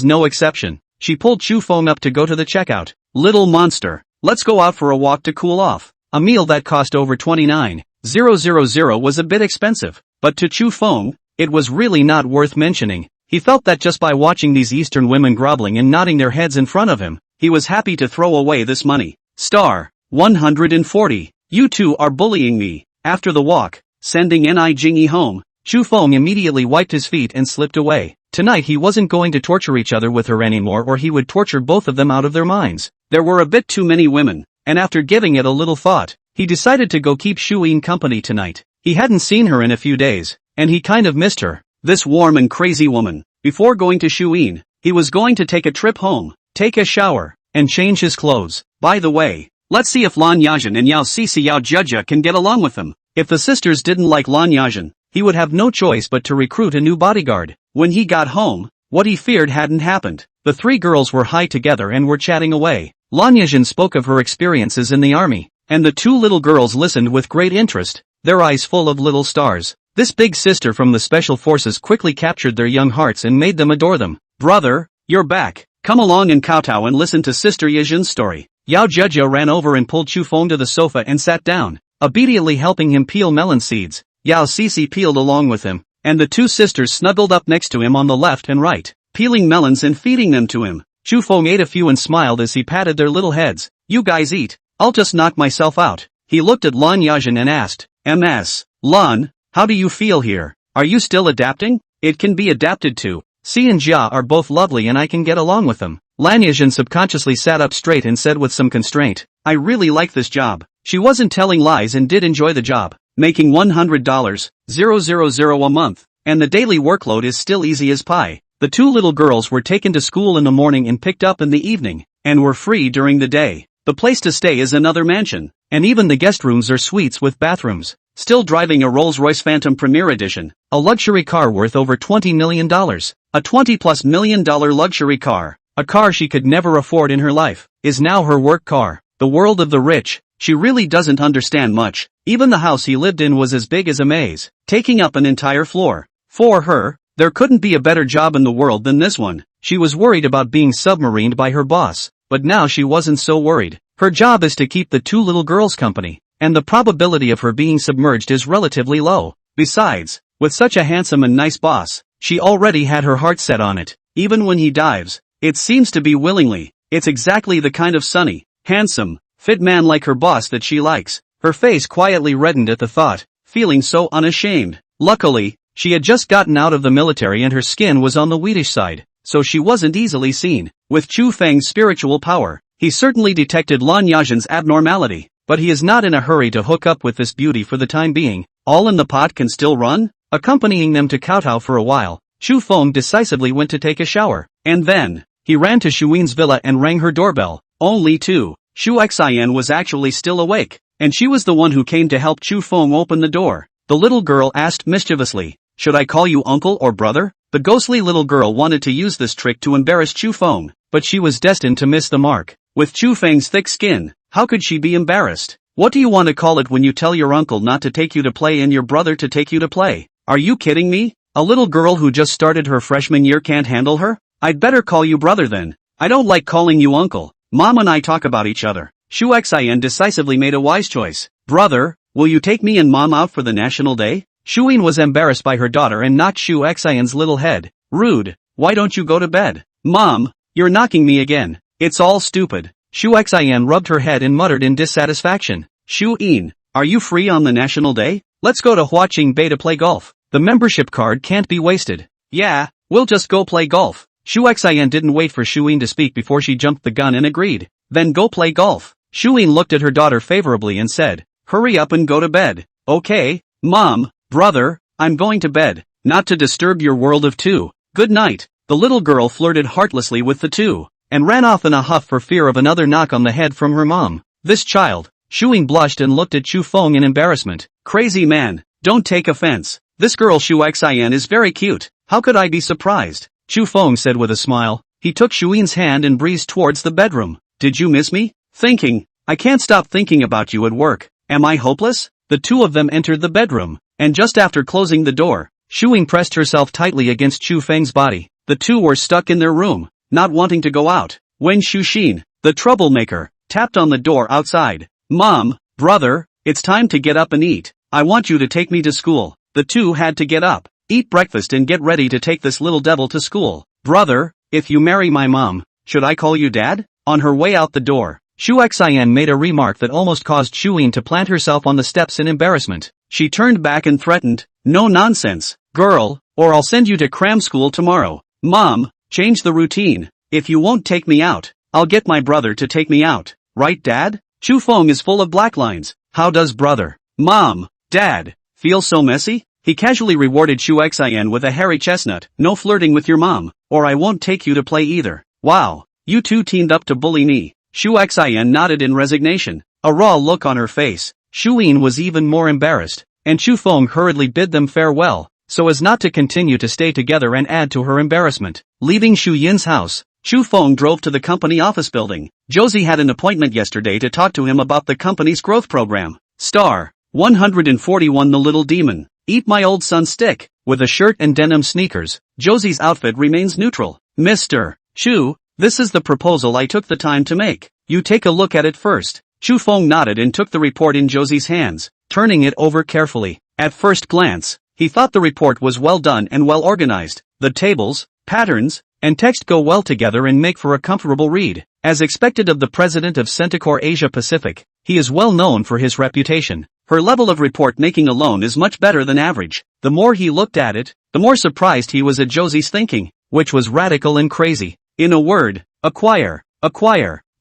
no exception. She pulled Chu Feng up to go to the checkout. Little monster, let's go out for a walk to cool off. A meal that cost over 29,000 was a bit expensive, but to Chu Feng, it was really not worth mentioning. He felt that just by watching these Eastern women groveling and nodding their heads in front of him, he was happy to throw away this money. Star 140. You two are bullying me. After the walk, sending Ni Jingi home, Chu Feng immediately wiped his feet and slipped away. Tonight he wasn't going to torture each other with her anymore, or he would torture both of them out of their minds. There were a bit too many women, and after giving it a little thought, he decided to go keep Shuyin company tonight. He hadn't seen her in a few days, and he kind of missed her. This warm and crazy woman. Before going to Shuyin, he was going to take a trip home, take a shower, and change his clothes. By the way, let's see if Lan Yajin and Yao Sisi Yao Jia can get along with him. If the sisters didn't like Lan Yajin, he would have no choice but to recruit a new bodyguard. When he got home, what he feared hadn't happened. The three girls were high together and were chatting away. Lan Yajin spoke of her experiences in the army, and the two little girls listened with great interest, their eyes full of little stars. This big sister from the special forces quickly captured their young hearts and made them adore them. Brother, you're back. Come along and kowtow and listen to Sister Yajin's story. Yao Jia ran over and pulled Chu Feng to the sofa and sat down, obediently helping him peel melon seeds. Yao Sisi peeled along with him, and the two sisters snuggled up next to him on the left and right, peeling melons and feeding them to him. Chu Feng ate a few and smiled as he patted their little heads. You guys eat, I'll just knock myself out. He looked at Lan Yajin and asked, Ms. Lan, how do you feel here? Are you still adapting? It can be adapted to. Si and Jia are both lovely and I can get along with them. Lan Yajin subconsciously sat up straight and said with some constraint, I really like this job. She wasn't telling lies and did enjoy the job, making $100,000 a month, and the daily workload is still easy as pie. The two little girls were taken to school in the morning and picked up in the evening, and were free during the day. The place to stay is another mansion, and even the guest rooms are suites with bathrooms. Still driving a Rolls-Royce Phantom Premier Edition, a luxury car worth over $20 million, a $20+ million luxury car, a car she could never afford in her life, is now her work car. The world of the rich, she really doesn't understand much. Even the house he lived in was as big as a maze, taking up an entire floor. For her, there couldn't be a better job in the world than this one. She was worried about being submarined by her boss, but now she wasn't so worried. Her job is to keep the two little girls company, and the probability of her being submerged is relatively low. Besides, with such a handsome and nice boss, she already had her heart set on it. Even when he dives, it seems to be willingly. It's exactly the kind of sunny, handsome, fit man like her boss that she likes. Her face quietly reddened at the thought, feeling so unashamed. Luckily, she had just gotten out of the military and her skin was on the whitish side, so she wasn't easily seen. With Chu Feng's spiritual power, he certainly detected Lan Yajin's abnormality, but he is not in a hurry to hook up with this beauty for the time being. All in the pot can still run? Accompanying them to kowtow for a while, Chu Feng decisively went to take a shower, and then, he ran to Shu Yin's villa and rang her doorbell, only to, Shu Xian was actually still awake, and she was the one who came to help Chu Feng open the door. The little girl asked mischievously, "Should I call you uncle or brother?" The ghostly little girl wanted to use this trick to embarrass Chu Feng, but she was destined to miss the mark. With Chu Feng's thick skin, how could she be embarrassed? "What do you want to call it when you tell your uncle not to take you to play and your brother to take you to play? Are you kidding me? A little girl who just started her freshman year can't handle her? I'd better call you brother then. I don't like calling you uncle. Mom and I talk about each other." Shu Xian decisively made a wise choice. "Brother, will you take me and mom out for the National Day?" Shu Yin was embarrassed by her daughter and knocked Shu Xian's little head. "Rude, why don't you go to bed?" "Mom, you're knocking me again. It's all stupid." Shu Xian rubbed her head and muttered in dissatisfaction. "Shu Yin, are you free on the National Day? Let's go to Huaqing Bay to play golf. The membership card can't be wasted." "Yeah, we'll just go play golf." Shu Xian didn't wait for Shu Yin to speak before she jumped the gun and agreed. "Then go play golf." Shu Yin looked at her daughter favorably and said, "Hurry up and go to bed." "Okay, Mom, brother, I'm going to bed, not to disturb your world of two. Good night." The little girl flirted heartlessly with the two, and ran off in a huff for fear of another knock on the head from her mom. This child. Shu Yin blushed and looked at Chu Feng in embarrassment. "Crazy man, don't take offense. This girl Shu Xian is very cute. How could I be surprised?" Chu Feng said with a smile. He took Shu Yin's hand and breezed towards the bedroom. "Did you miss me?" "Thinking. I can't stop thinking about you at work. Am I hopeless?" The two of them entered the bedroom, and just after closing the door, Shu Yin pressed herself tightly against Chu Feng's body. The two were stuck in their room, not wanting to go out, when Shu Xin, the troublemaker, tapped on the door outside. "Mom, brother, it's time to get up and eat. I want you to take me to school." The two had to get up, eat breakfast and get ready to take this little devil to school. "Brother, if you marry my mom, should I call you Dad?" On her way out the door, Shu Xian made a remark that almost caused Shu Yin to plant herself on the steps in embarrassment. She turned back and threatened, "No nonsense, girl, or I'll send you to cram school tomorrow." "Mom, change the routine. If you won't take me out, I'll get my brother to take me out. Right, Dad?" Chu Feng is full of black lines. How does brother, mom, dad, feel so messy? He casually rewarded Shu Xian with a hairy chestnut. "No flirting with your mom, or I won't take you to play either." "Wow, you two teamed up to bully me." Shu Xian nodded in resignation, a raw look on her face. Shu Yin was even more embarrassed, and Chu Feng hurriedly bid them farewell, so as not to continue to stay together and add to her embarrassment. Leaving Shu Yin's house, Chu Feng drove to the company office building. Josie had an appointment yesterday to talk to him about the company's growth program. Star 141. The little demon. Eat my old son's stick. With a shirt and denim sneakers, Josie's outfit remains neutral. "Mr. Chu, this is the proposal I took the time to make. You take a look at it first." Chu Feng nodded and took the report in Josie's hands, turning it over carefully. At first glance, he thought the report was well done and well organized. The tables, patterns, and text go well together and make for a comfortable read. As expected of the president of Centaur Asia Pacific, he is well known for his reputation. Her level of report making alone is much better than average. The more he looked at it, the more surprised he was at Josie's thinking, which was radical and crazy. In a word, acquire,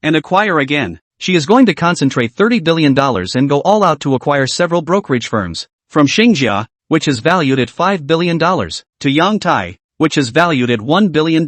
and acquire again. She is going to concentrate $30 billion and go all out to acquire several brokerage firms. From Xingjia, which is valued at $5 billion, to Yangtai, which is valued at $1 billion.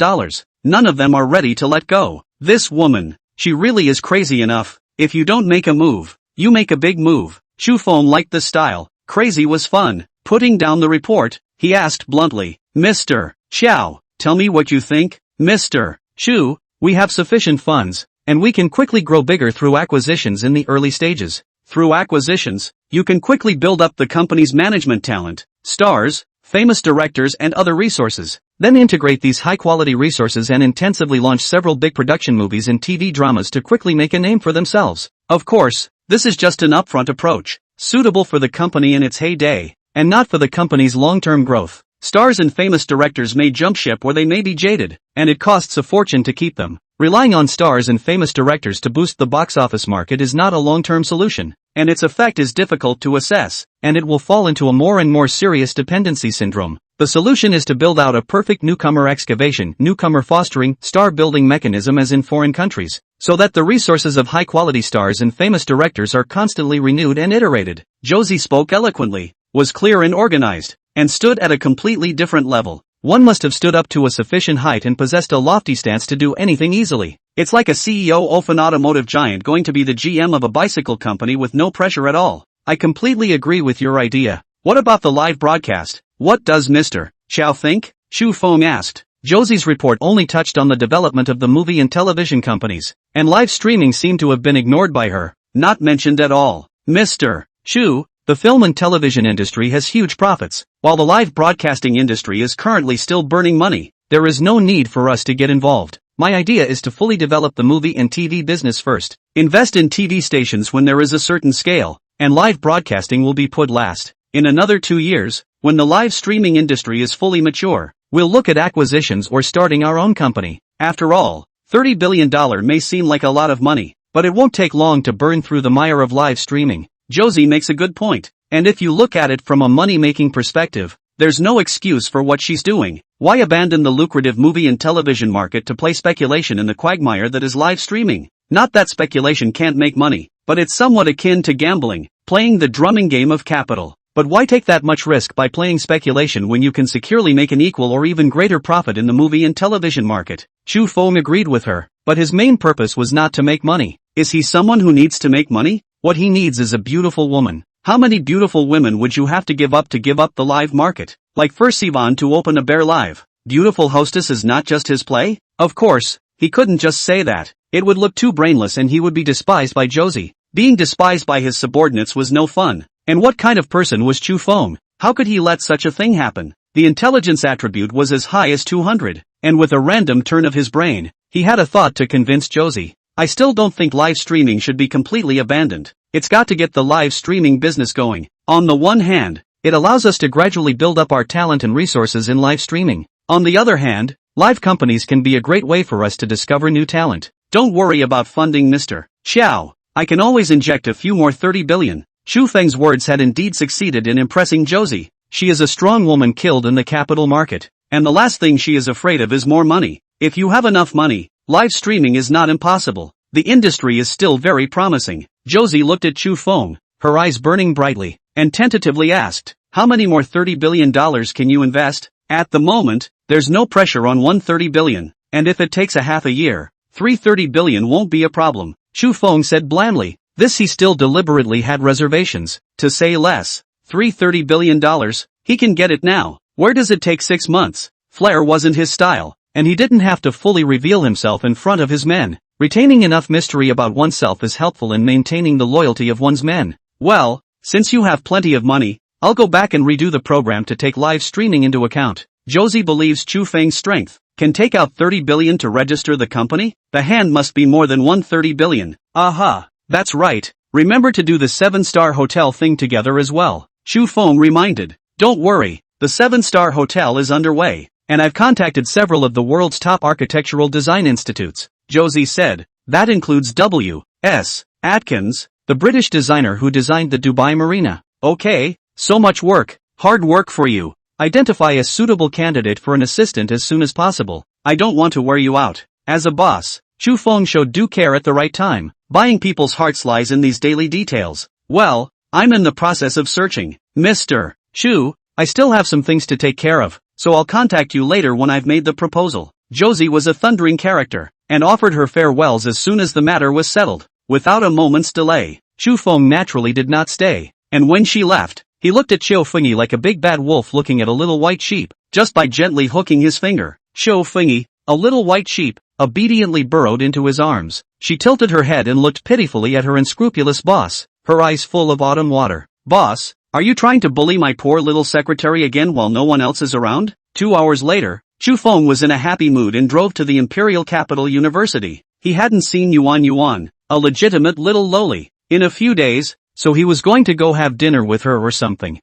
None of them are ready to let go. This woman, she really is crazy enough. If you don't make a move, you make a big move. Chu Feng liked the style. Crazy was fun. Putting down the report, he asked bluntly, "Mr. Xiao, tell me what you think." "Mr. Chu, we have sufficient funds, and we can quickly grow bigger through acquisitions in the early stages. Through acquisitions, you can quickly build up the company's management talent, stars, famous directors and other resources. Then integrate these high-quality resources and intensively launch several big production movies and TV dramas to quickly make a name for themselves. Of course, this is just an upfront approach, suitable for the company in its heyday, and not for the company's long-term growth. Stars and famous directors may jump ship or they may be jaded, and it costs a fortune to keep them. Relying on stars and famous directors to boost the box office market is not a long-term solution, and its effect is difficult to assess, and it will fall into a more and more serious dependency syndrome. The solution is to build out a perfect newcomer excavation, newcomer fostering, star building mechanism as in foreign countries, so that the resources of high-quality stars and famous directors are constantly renewed and iterated. Josie spoke eloquently, was clear and organized, and stood at a completely different level. One must have stood up to a sufficient height and possessed a lofty stance to do anything easily. It's like a CEO of an automotive giant going to be the GM of a bicycle company with no pressure at all. I completely agree with your idea. What about the live broadcast? What does Mr. Chow think? Chu Feng asked. Josie's report only touched on the development of the movie and television companies, and live streaming seemed to have been ignored by her. Not mentioned at all. Mr. Chu, the film and television industry has huge profits, while the live broadcasting industry is currently still burning money. There is no need for us to get involved. My idea is to fully develop the movie and TV business first. Invest in TV stations when there is a certain scale, and live broadcasting will be put last. In another 2 years, when the live streaming industry is fully mature, we'll look at acquisitions or starting our own company. After all, $30 billion may seem like a lot of money, but it won't take long to burn through the mire of live streaming. Josie makes a good point, and if you look at it from a money-making perspective, there's no excuse for what she's doing. Why abandon the lucrative movie and television market to play speculation in the quagmire that is live streaming? Not that speculation can't make money, but it's somewhat akin to gambling, playing the drumming game of capital. But why take that much risk by playing speculation when you can securely make an equal or even greater profit in the movie and television market? Chu Feng agreed with her, but his main purpose was not to make money. Is he someone who needs to make money? What he needs is a beautiful woman. How many beautiful women would you have to give up the live market? Like first Sivan to open a Bear Live. Beautiful hostess is not just his play? Of course, he couldn't just say that. It would look too brainless and he would be despised by Josie. Being despised by his subordinates was no fun. And what kind of person was Chu Feng? How could he let such a thing happen? The intelligence attribute was as high as 200, and with a random turn of his brain, he had a thought to convince Josie. I still don't think live streaming should be completely abandoned. It's got to get the live streaming business going. On the one hand, it allows us to gradually build up our talent and resources in live streaming. On the other hand, live companies can be a great way for us to discover new talent. Don't worry about funding Mr. Chow. I can always inject a few more 30 billion. Chu Feng's words had indeed succeeded in impressing Josie. She is a strong woman killed in the capital market, and the last thing she is afraid of is more money. If you have enough money, live streaming is not impossible. The industry is still very promising. Josie looked at Chu Feng, her eyes burning brightly, and tentatively asked, how many more $30 billion can you invest? At the moment, there's no pressure on $130 billion, and if it takes a half a year, $330 billion won't be a problem, Chu Feng said blandly. This he still deliberately had reservations, to say less. $330 billion, he can get it now. Where does it take 6 months? Flair wasn't his style, and he didn't have to fully reveal himself in front of his men. Retaining enough mystery about oneself is helpful in maintaining the loyalty of one's men. Well, since you have plenty of money, I'll go back and redo the program to take live streaming into account. Josie believes Chu Feng's strength can take out 30 billion to register the company. The hand must be more than 130 billion. Aha. That's right, remember to do the 7-star hotel thing together as well. Chu Feng reminded. Don't worry, the 7-star hotel is underway, and I've contacted several of the world's top architectural design institutes. Josie said, that includes W.S. Atkins, the British designer who designed the Dubai Marina. Okay, so much work, hard work for you. Identify a suitable candidate for an assistant as soon as possible. I don't want to wear you out. As a boss, Chu Feng showed due care at the right time. Buying people's hearts lies in these daily details. Well, I'm in the process of searching. Mr. Chu, I still have some things to take care of, so I'll contact you later when I've made the proposal. Josie was a thundering character, and offered her farewells as soon as the matter was settled. Without a moment's delay, Chu Feng naturally did not stay, and when she left, he looked at Xiao Fengyi like a big bad wolf looking at a little white sheep, just by gently hooking his finger. Xiao Fengyi, a little white sheep, obediently burrowed into his arms. She tilted her head and looked pitifully at her unscrupulous boss, her eyes full of autumn water. Boss, are you trying to bully my poor little secretary again while no one else is around? 2 hours later, Chu Feng was in a happy mood and drove to the Imperial Capital University. He hadn't seen Yuan, a legitimate little loli, in a few days, so he was going to go have dinner with her or something.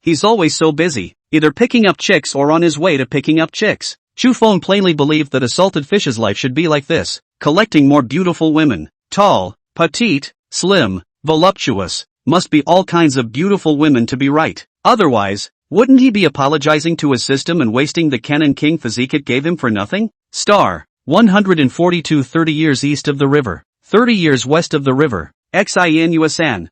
He's always so busy, either picking up chicks or on his way to picking up chicks. Chu Feng plainly believed that a salted fish's life should be like this, collecting more beautiful women. Tall, petite, slim, voluptuous, must be all kinds of beautiful women to be right. Otherwise, wouldn't he be apologizing to his system and wasting the Ken and King physique it gave him for nothing? Star. 142 30 years east of the river. 30 years west of the river. Xinusan.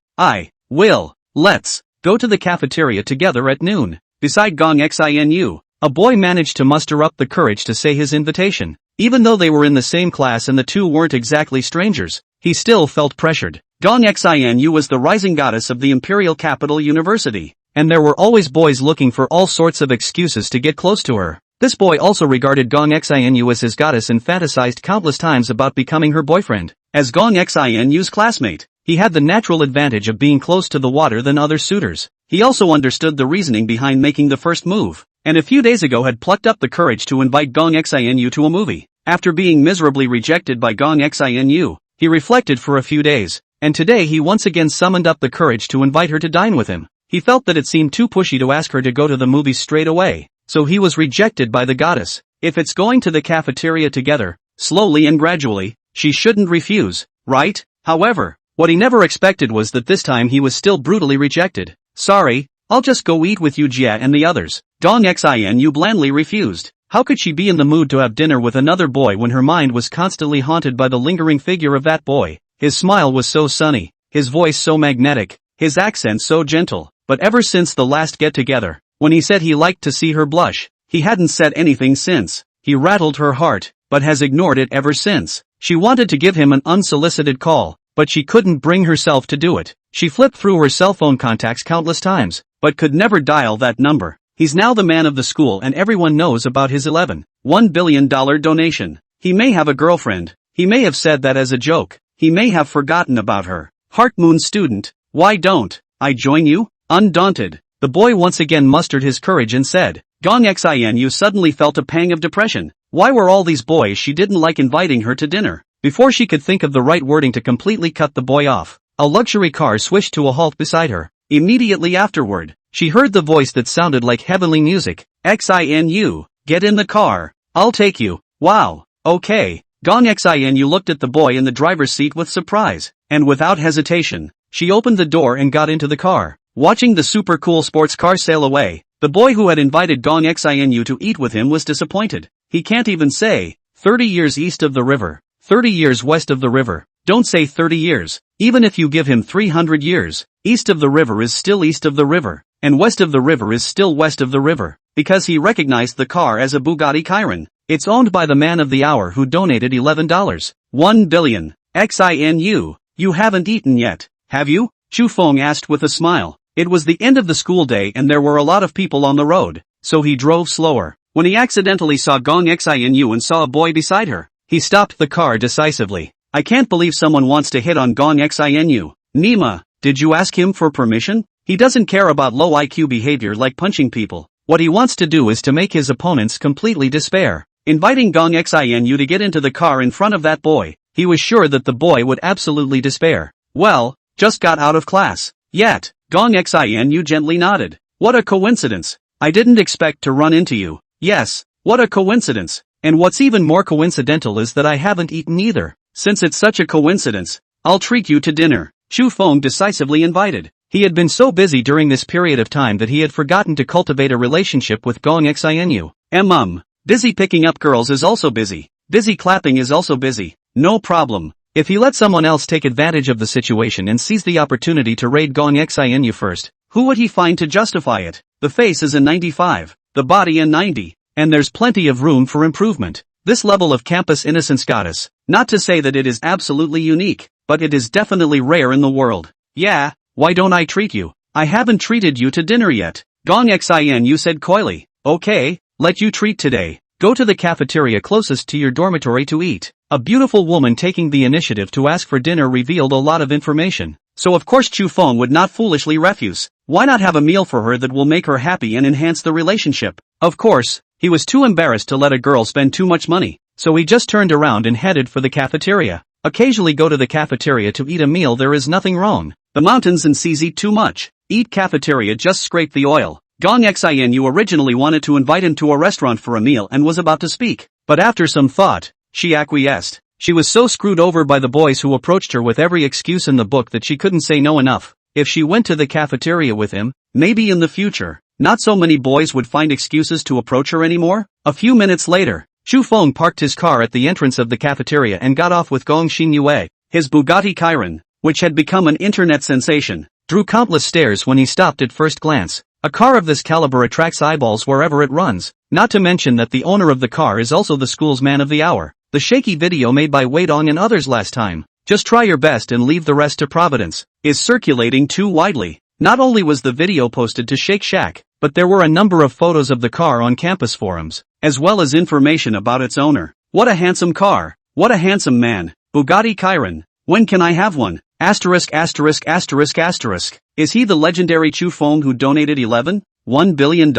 Let's go to the cafeteria together at noon. Beside Gong Xinu, a boy managed to muster up the courage to say his invitation. Even though they were in the same class and the two weren't exactly strangers, he still felt pressured. Gong Xinu was the rising goddess of the imperial capital university, and there were always boys looking for all sorts of excuses to get close to her. This boy also regarded Gong Xinu as his goddess and fantasized countless times about becoming her boyfriend. As Gong Xinu's classmate, he had the natural advantage of being close to the water than other suitors. He also understood the reasoning behind making the first move, and a few days ago had plucked up the courage to invite Gong Xinu to a movie. After being miserably rejected by Gong Xinu, he reflected for a few days, and today he once again summoned up the courage to invite her to dine with him. He felt that it seemed too pushy to ask her to go to the movies straight away, so he was rejected by the goddess. If it's going to the cafeteria together, slowly and gradually, she shouldn't refuse, right? However, what he never expected was that this time he was still brutally rejected. Sorry, I'll just go eat with you Jia and the others. Gong Xinu blandly refused. How could she be in the mood to have dinner with another boy when her mind was constantly haunted by the lingering figure of that boy? His smile was so sunny, his voice so magnetic, his accent so gentle, but ever since the last get-together, when he said he liked to see her blush, he hadn't said anything since. He rattled her heart, but has ignored it ever since. She wanted to give him an unsolicited call, but she couldn't bring herself to do it. She flipped through her cell phone contacts countless times, but could never dial that number. He's now the man of the school and everyone knows about his $11.1 billion donation. He may have a girlfriend. He may have said that as a joke. He may have forgotten about her. Heart Moon student, why don't I join you? Undaunted, the boy once again mustered his courage and said. Gong Xinu suddenly felt a pang of depression. Why were all these boys she didn't like inviting her to dinner? Before she could think of the right wording to completely cut the boy off, a luxury car swished to a halt beside her. Immediately afterward, she heard the voice that sounded like heavenly music. Xinu, get in the car. I'll take you. Wow, okay. Gong Xinu looked at the boy in the driver's seat with surprise, and without hesitation, she opened the door and got into the car. Watching the super cool sports car sail away, the boy who had invited Gong Xinu to eat with him was disappointed. He can't even say, 30 years east of the river, 30 years west of the river. Don't say 30 years. Even if you give him 300 years, east of the river is still east of the river, and west of the river is still west of the river, because he recognized the car as a Bugatti Chiron. It's owned by the man of the hour who donated $11.1 billion. Xinu, you haven't eaten yet, have you? Chu Feng asked with a smile. It was the end of the school day and there were a lot of people on the road, so he drove slower. When he accidentally saw Gong Xinu and saw a boy beside her, he stopped the car decisively. I can't believe someone wants to hit on Gong Xinu. Nima, did you ask him for permission? He doesn't care about low IQ behavior like punching people. What he wants to do is to make his opponents completely despair. Inviting Gong Xinu to get into the car in front of that boy, he was sure that the boy would absolutely despair. Well, just got out of class. Yet, Gong Xinu gently nodded. What a coincidence. I didn't expect to run into you. Yes, what a coincidence. And what's even more coincidental is that I haven't eaten either. Since it's such a coincidence, I'll treat you to dinner. Chu Feng decisively invited. He had been so busy during this period of time that he had forgotten to cultivate a relationship with Gong Xinu. Busy picking up girls is also busy. Busy clapping is also busy. No problem. If he let someone else take advantage of the situation and seize the opportunity to raid Gong Xinu first, who would he find to justify it? The face is a 95, the body a 90, and there's plenty of room for improvement. This level of campus innocence goddess, not to say that it is absolutely unique, but it is definitely rare in the world. Yeah, why don't I treat you? I haven't treated you to dinner yet. Gong Xinu said coyly. Okay, let you treat today. Go to the cafeteria closest to your dormitory to eat. A beautiful woman taking the initiative to ask for dinner revealed a lot of information. So of course Chu Feng would not foolishly refuse. Why not have a meal for her that will make her happy and enhance the relationship? Of course, he was too embarrassed to let a girl spend too much money, so he just turned around and headed for the cafeteria. Occasionally go to the cafeteria to eat a meal, there is nothing wrong. The mountains and seas eat too much. Eat cafeteria, just scrape the oil. Gong Xinu originally wanted to invite him to a restaurant for a meal and was about to speak, but after some thought, she acquiesced. She was so screwed over by the boys who approached her with every excuse in the book that she couldn't say no enough. If she went to the cafeteria with him, maybe in the future, not so many boys would find excuses to approach her anymore. A few minutes later, Chu Feng parked his car at the entrance of the cafeteria and got off with Gong Xingyue. His Bugatti Chiron, which had become an internet sensation, drew countless stares when he stopped at first glance. A car of this caliber attracts eyeballs wherever it runs, not to mention that the owner of the car is also the school's man of the hour. The shaky video made by Wei Dong and others last time, "Just try your best and leave the rest to Providence," is circulating too widely. Not only was the video posted to Shake Shack, but there were a number of photos of the car on campus forums, as well as information about its owner. What a handsome car. What a handsome man. Bugatti Chiron. When can I have one? Asterisk asterisk asterisk asterisk. Is he the legendary Chu Feng who donated $11.1 billion?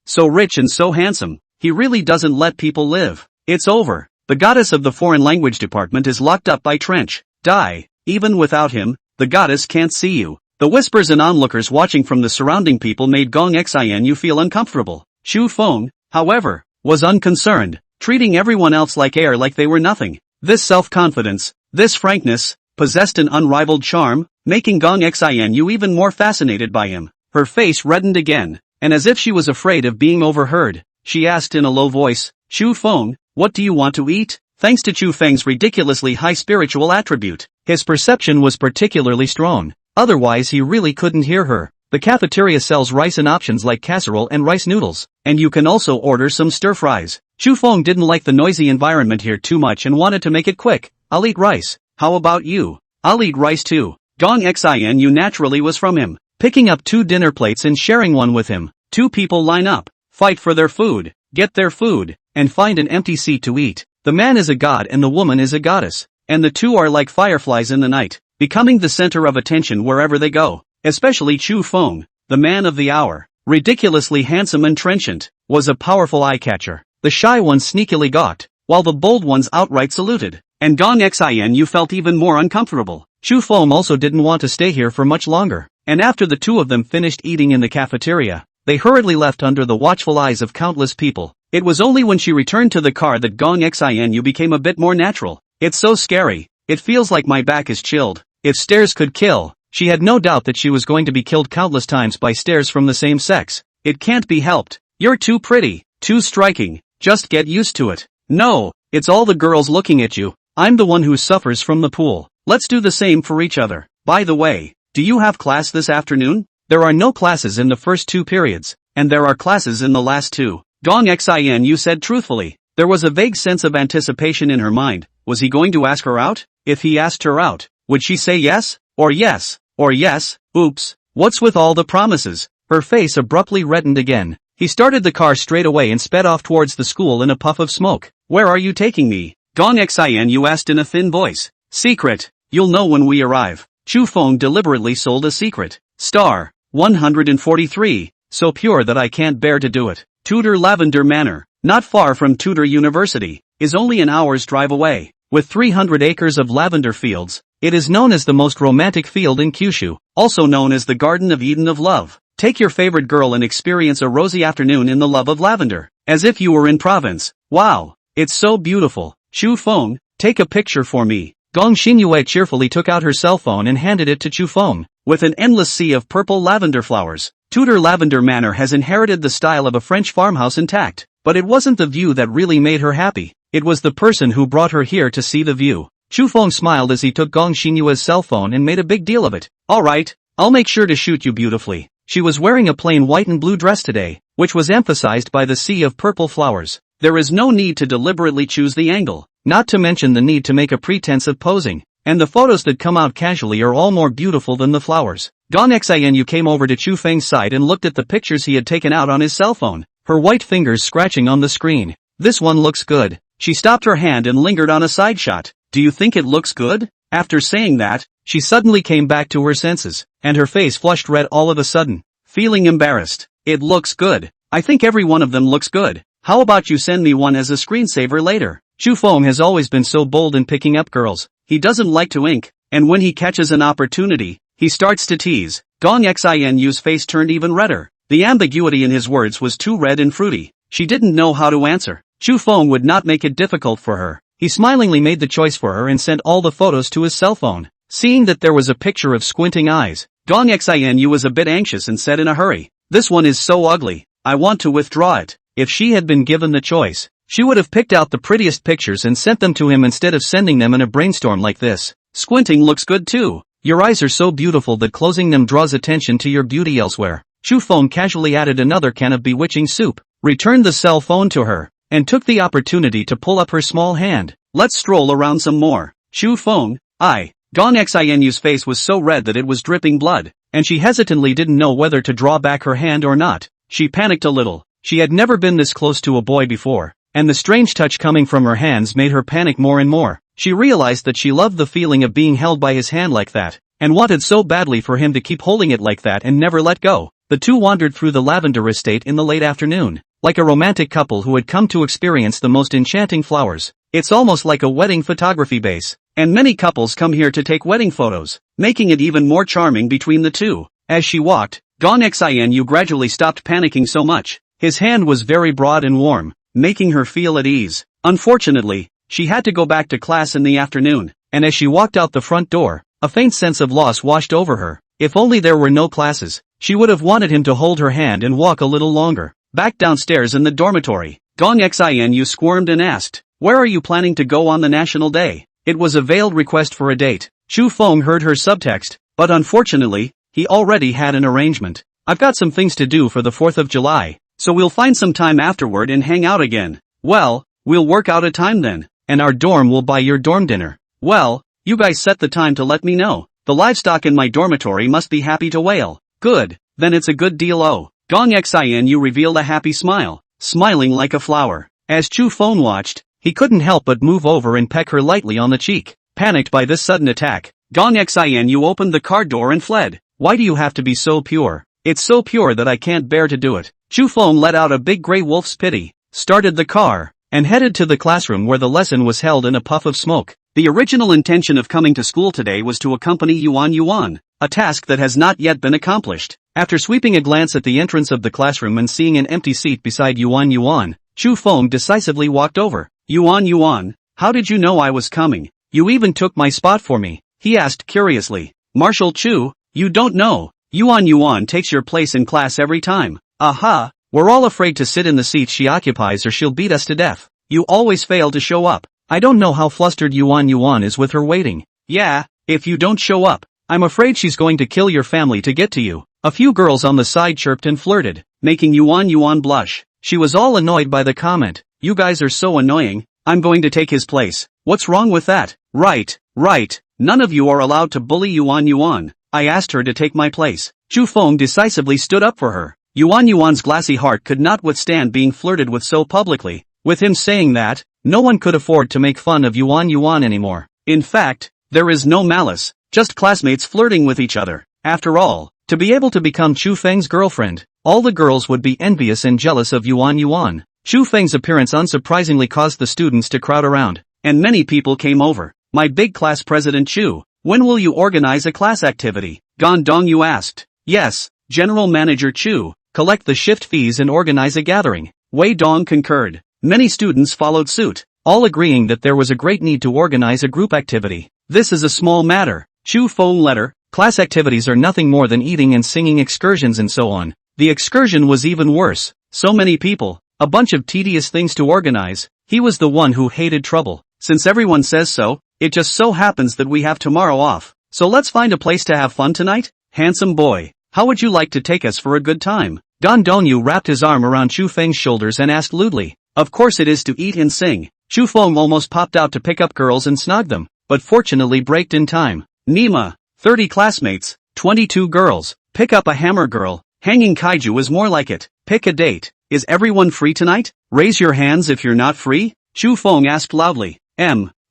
So rich and so handsome, he really doesn't let people live. It's over. The goddess of the foreign language department is locked up by Trench. Die. Even without him, the goddess can't see you. The whispers and onlookers watching from the surrounding people made Gong Xinu feel uncomfortable. Chu Feng, however, was unconcerned, treating everyone else like air like they were nothing. This self-confidence, this frankness, possessed an unrivaled charm, making Gong Xinu even more fascinated by him. Her face reddened again, and as if she was afraid of being overheard, she asked in a low voice, "Chu Feng, what do you want to eat?" Thanks to Chu Feng's ridiculously high spiritual attribute, his perception was particularly strong. Otherwise he really couldn't hear her. The cafeteria sells rice in options like casserole and rice noodles, and you can also order some stir-fries. Chu Feng didn't like the noisy environment here too much and wanted to make it quick. "I'll eat rice. How about you?" "I'll eat rice too." Gong Xinu naturally was from him, picking up 2 dinner plates and sharing one with him. Two people line up, fight for their food, get their food, and find an empty seat to eat. The man is a god and the woman is a goddess, and the two are like fireflies in the night, becoming the center of attention wherever they go. Especially Chu Feng, the man of the hour, ridiculously handsome and trenchant, was a powerful eye-catcher. The shy ones sneakily gawked, while the bold ones outright saluted. And Gong Xinu felt even more uncomfortable. Chu Feng also didn't want to stay here for much longer, and after the two of them finished eating in the cafeteria, they hurriedly left under the watchful eyes of countless people. It was only when she returned to the car that Gong Xinu became a bit more natural. "It's so scary. It feels like my back is chilled. If stairs could kill." She had no doubt that she was going to be killed countless times by stares from the same sex. "It can't be helped. You're too pretty, too striking. Just get used to it." "No, it's all the girls looking at you. I'm the one who suffers from the pool. Let's do the same for each other. By the way, do you have class this afternoon?" There are no classes in the first 2 periods, and there are classes in the last 2. Gong Xinu said truthfully. There was a vague sense of anticipation in her mind. Was he going to ask her out? If he asked her out, would she say yes? Or yes? Or yes? Oops, what's with all the promises? Her face abruptly reddened again. He started the car straight away and sped off towards the school in a puff of smoke. "Where are you taking me?" Gong Xinu asked in a thin voice. "Secret. You'll know when we arrive." Chu Feng deliberately sold a secret. Star 143, so pure that I can't bear to do it. Tudor Lavender Manor, not far from Tudor University, is only an hour's drive away. With 300 acres of lavender fields, it is known as the most romantic field in Kyushu, also known as the Garden of Eden of Love. Take your favorite girl and experience a rosy afternoon in the love of lavender, as if you were in Provence. Wow, it's so beautiful. Chu Feng, take a picture for me. Gong Xingyue cheerfully took out her cell phone and handed it to Chu Feng. With an endless sea of purple lavender flowers, Tudor Lavender Manor has inherited the style of a French farmhouse intact. But it wasn't the view that really made her happy. It was the person who brought her here to see the view. Chu Feng smiled as he took Gong Xingyue's cell phone and made a big deal of it. "Alright, I'll make sure to shoot you beautifully." She was wearing a plain white and blue dress today, which was emphasized by the sea of purple flowers. There is no need to deliberately choose the angle, not to mention the need to make a pretense of posing. And the photos that come out casually are all more beautiful than the flowers. Gong Xinu came over to Chu Feng's side and looked at the pictures he had taken out on his cell phone, her white fingers scratching on the screen. "This one looks good." She stopped her hand and lingered on a side shot. "Do you think it looks good?" After saying that, she suddenly came back to her senses, and her face flushed red all of a sudden, feeling embarrassed. "It looks good. I think every one of them looks good. How about you send me one as a screensaver later?" Chu Feng has always been so bold in picking up girls. He doesn't like to ink, and when he catches an opportunity, he starts to tease. Gong Xinu's face turned even redder. The ambiguity in his words was too red and fruity. She didn't know how to answer. Chu Feng would not make it difficult for her. He smilingly made the choice for her and sent all the photos to his cell phone. Seeing that there was a picture of squinting eyes, Gong Xinu was a bit anxious and said in a hurry, "This one is so ugly. I want to withdraw it." If she had been given the choice, she would have picked out the prettiest pictures and sent them to him instead of sending them in a brainstorm like this. "Squinting looks good too. Your eyes are so beautiful that closing them draws attention to your beauty elsewhere." Chu Feng casually added another can of bewitching soup, returned the cell phone to her, and took the opportunity to pull up her small hand. "Let's stroll around some more." Chu Feng, Gong Xinu's face was so red that it was dripping blood, and she hesitantly didn't know whether to draw back her hand or not. She panicked a little. She had never been this close to a boy before, and the strange touch coming from her hands made her panic more and more. She realized that she loved the feeling of being held by his hand like that, and wanted so badly for him to keep holding it like that and never let go. The two wandered through the lavender estate in the late afternoon, like a romantic couple who had come to experience the most enchanting flowers. It's almost like a wedding photography base, and many couples come here to take wedding photos, making it even more charming between the two. As she walked, Gong Xinu gradually stopped panicking so much. His hand was very broad and warm, making her feel at ease. Unfortunately, she had to go back to class in the afternoon, and as she walked out the front door, a faint sense of loss washed over her. If only there were no classes, she would have wanted him to hold her hand and walk a little longer. Back downstairs in the dormitory, Gong Xinu squirmed and asked, "Where are you planning to go on the National Day?" It was a veiled request for a date. Chu Feng heard her subtext, but unfortunately, he already had an arrangement. "I've got some things to do for the 4th of July, so we'll find some time afterward and hang out again." "Well, we'll work out a time then, and our dorm will buy your dorm dinner." "Well, you guys set the time to let me know. The livestock in my dormitory must be happy to wail." "Good, then it's a good deal." Gong Xinu revealed a happy smile, smiling like a flower. As Chu Feng watched, he couldn't help but move over and peck her lightly on the cheek. Panicked by this sudden attack, Gong Xinu opened the car door and fled. "Why do you have to be so pure? It's so pure that I can't bear to do it." Chu Feng let out a big gray wolf's pity, started the car, and headed to the classroom where the lesson was held in a puff of smoke. The original intention of coming to school today was to accompany Yuan, a task that has not yet been accomplished. After sweeping a glance at the entrance of the classroom and seeing an empty seat beside Yuan, Chu Feng decisively walked over. Yuan, how did you know I was coming? You even took my spot for me," he asked curiously. "Marshal Chu, you don't know. Yuan takes your place in class every time." "Aha, we're all afraid to sit in the seat she occupies or she'll beat us to death. You always fail to show up. I don't know how flustered Yuan is with her waiting." "Yeah, if you don't show up, I'm afraid she's going to kill your family to get to you." A few girls on the side chirped and flirted, making Yuan blush. She was all annoyed by the comment. "You guys are so annoying, I'm going to take his place." "What's wrong with that?" Right. None of you are allowed to bully Yuan. I asked her to take my place." Chu Feng decisively stood up for her. Yuan's glassy heart could not withstand being flirted with so publicly. With him saying that, no one could afford to make fun of Yuan anymore. In fact, there is no malice, just classmates flirting with each other. After all, to be able to become Chu Feng's girlfriend, all the girls would be envious and jealous of Yuan. Chu Feng's appearance unsurprisingly caused the students to crowd around, and many people came over. "My big class president Chu, when will you organize a class activity?" Gan Dongyu asked. "Yes, General Manager Chu, collect the shift fees and organize a gathering." Wei Dong concurred. Many students followed suit, all agreeing that there was a great need to organize a group activity. "This is a small matter." Chu Feng letter, class activities are nothing more than eating and singing excursions and so on. The excursion was even worse. So many people, a bunch of tedious things to organize. He was the one who hated trouble. "Since everyone says so, it just so happens that we have tomorrow off. So let's find a place to have fun tonight. Handsome boy, how would you like to take us for a good time?" Gan Dongyu wrapped his arm around Chu Feng's shoulders and asked lewdly. "Of course it is to eat and sing." Chu Feng almost popped out to pick up girls and snog them, but fortunately braked in time. "Nima, 30 classmates, 22 girls, pick up a hammer girl. Hanging kaiju is more like it. Pick a date. Is everyone free tonight? Raise your hands if you're not free?" Chu Feng asked loudly.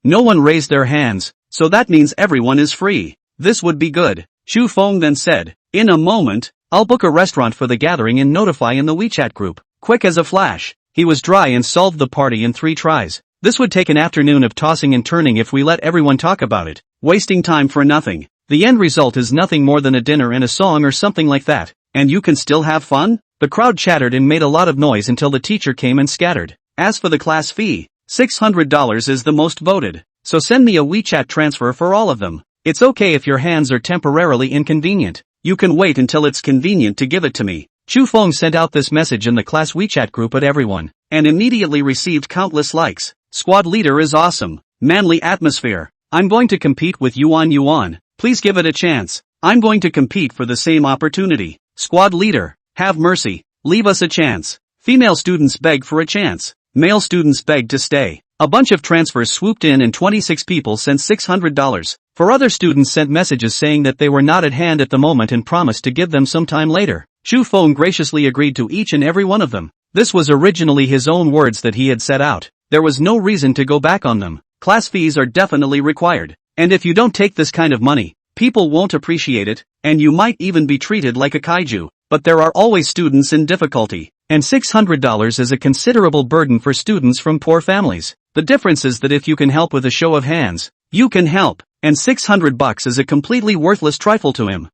No one raised their hands, so that means everyone is free. This would be good. Chu Feng then said, "In a moment, I'll book a restaurant for the gathering and notify in the WeChat group." Quick as a flash, he was dry and solved the party in 3 tries. This would take an afternoon of tossing and turning if we let everyone talk about it, wasting time for nothing. The end result is nothing more than a dinner and a song or something like that. And you can still have fun? The crowd chattered and made a lot of noise until the teacher came and scattered. As for the class fee, $600 is the most voted. So send me a WeChat transfer for all of them. It's okay if your hands are temporarily inconvenient. You can wait until it's convenient to give it to me. Chu Feng sent out this message in the class WeChat group at everyone, and immediately received countless likes. Squad leader is awesome. Manly atmosphere. I'm going to compete with Yuan. Please give it a chance. I'm going to compete for the same opportunity. Squad leader, have mercy. Leave us a chance. Female students beg for a chance. Male students beg to stay. A bunch of transfers swooped in and 26 people sent $600. For other students sent messages saying that they were not at hand at the moment and promised to give them some time later. Chu Feng graciously agreed to each and every one of them. This was originally his own words that he had set out. There was no reason to go back on them. Class fees are definitely required. And if you don't take this kind of money, people won't appreciate it, and you might even be treated like a kaiju. But there are always students in difficulty, and $600 is a considerable burden for students from poor families. The difference is that if you can help with a show of hands, you can help, and $600 is a completely worthless trifle to him.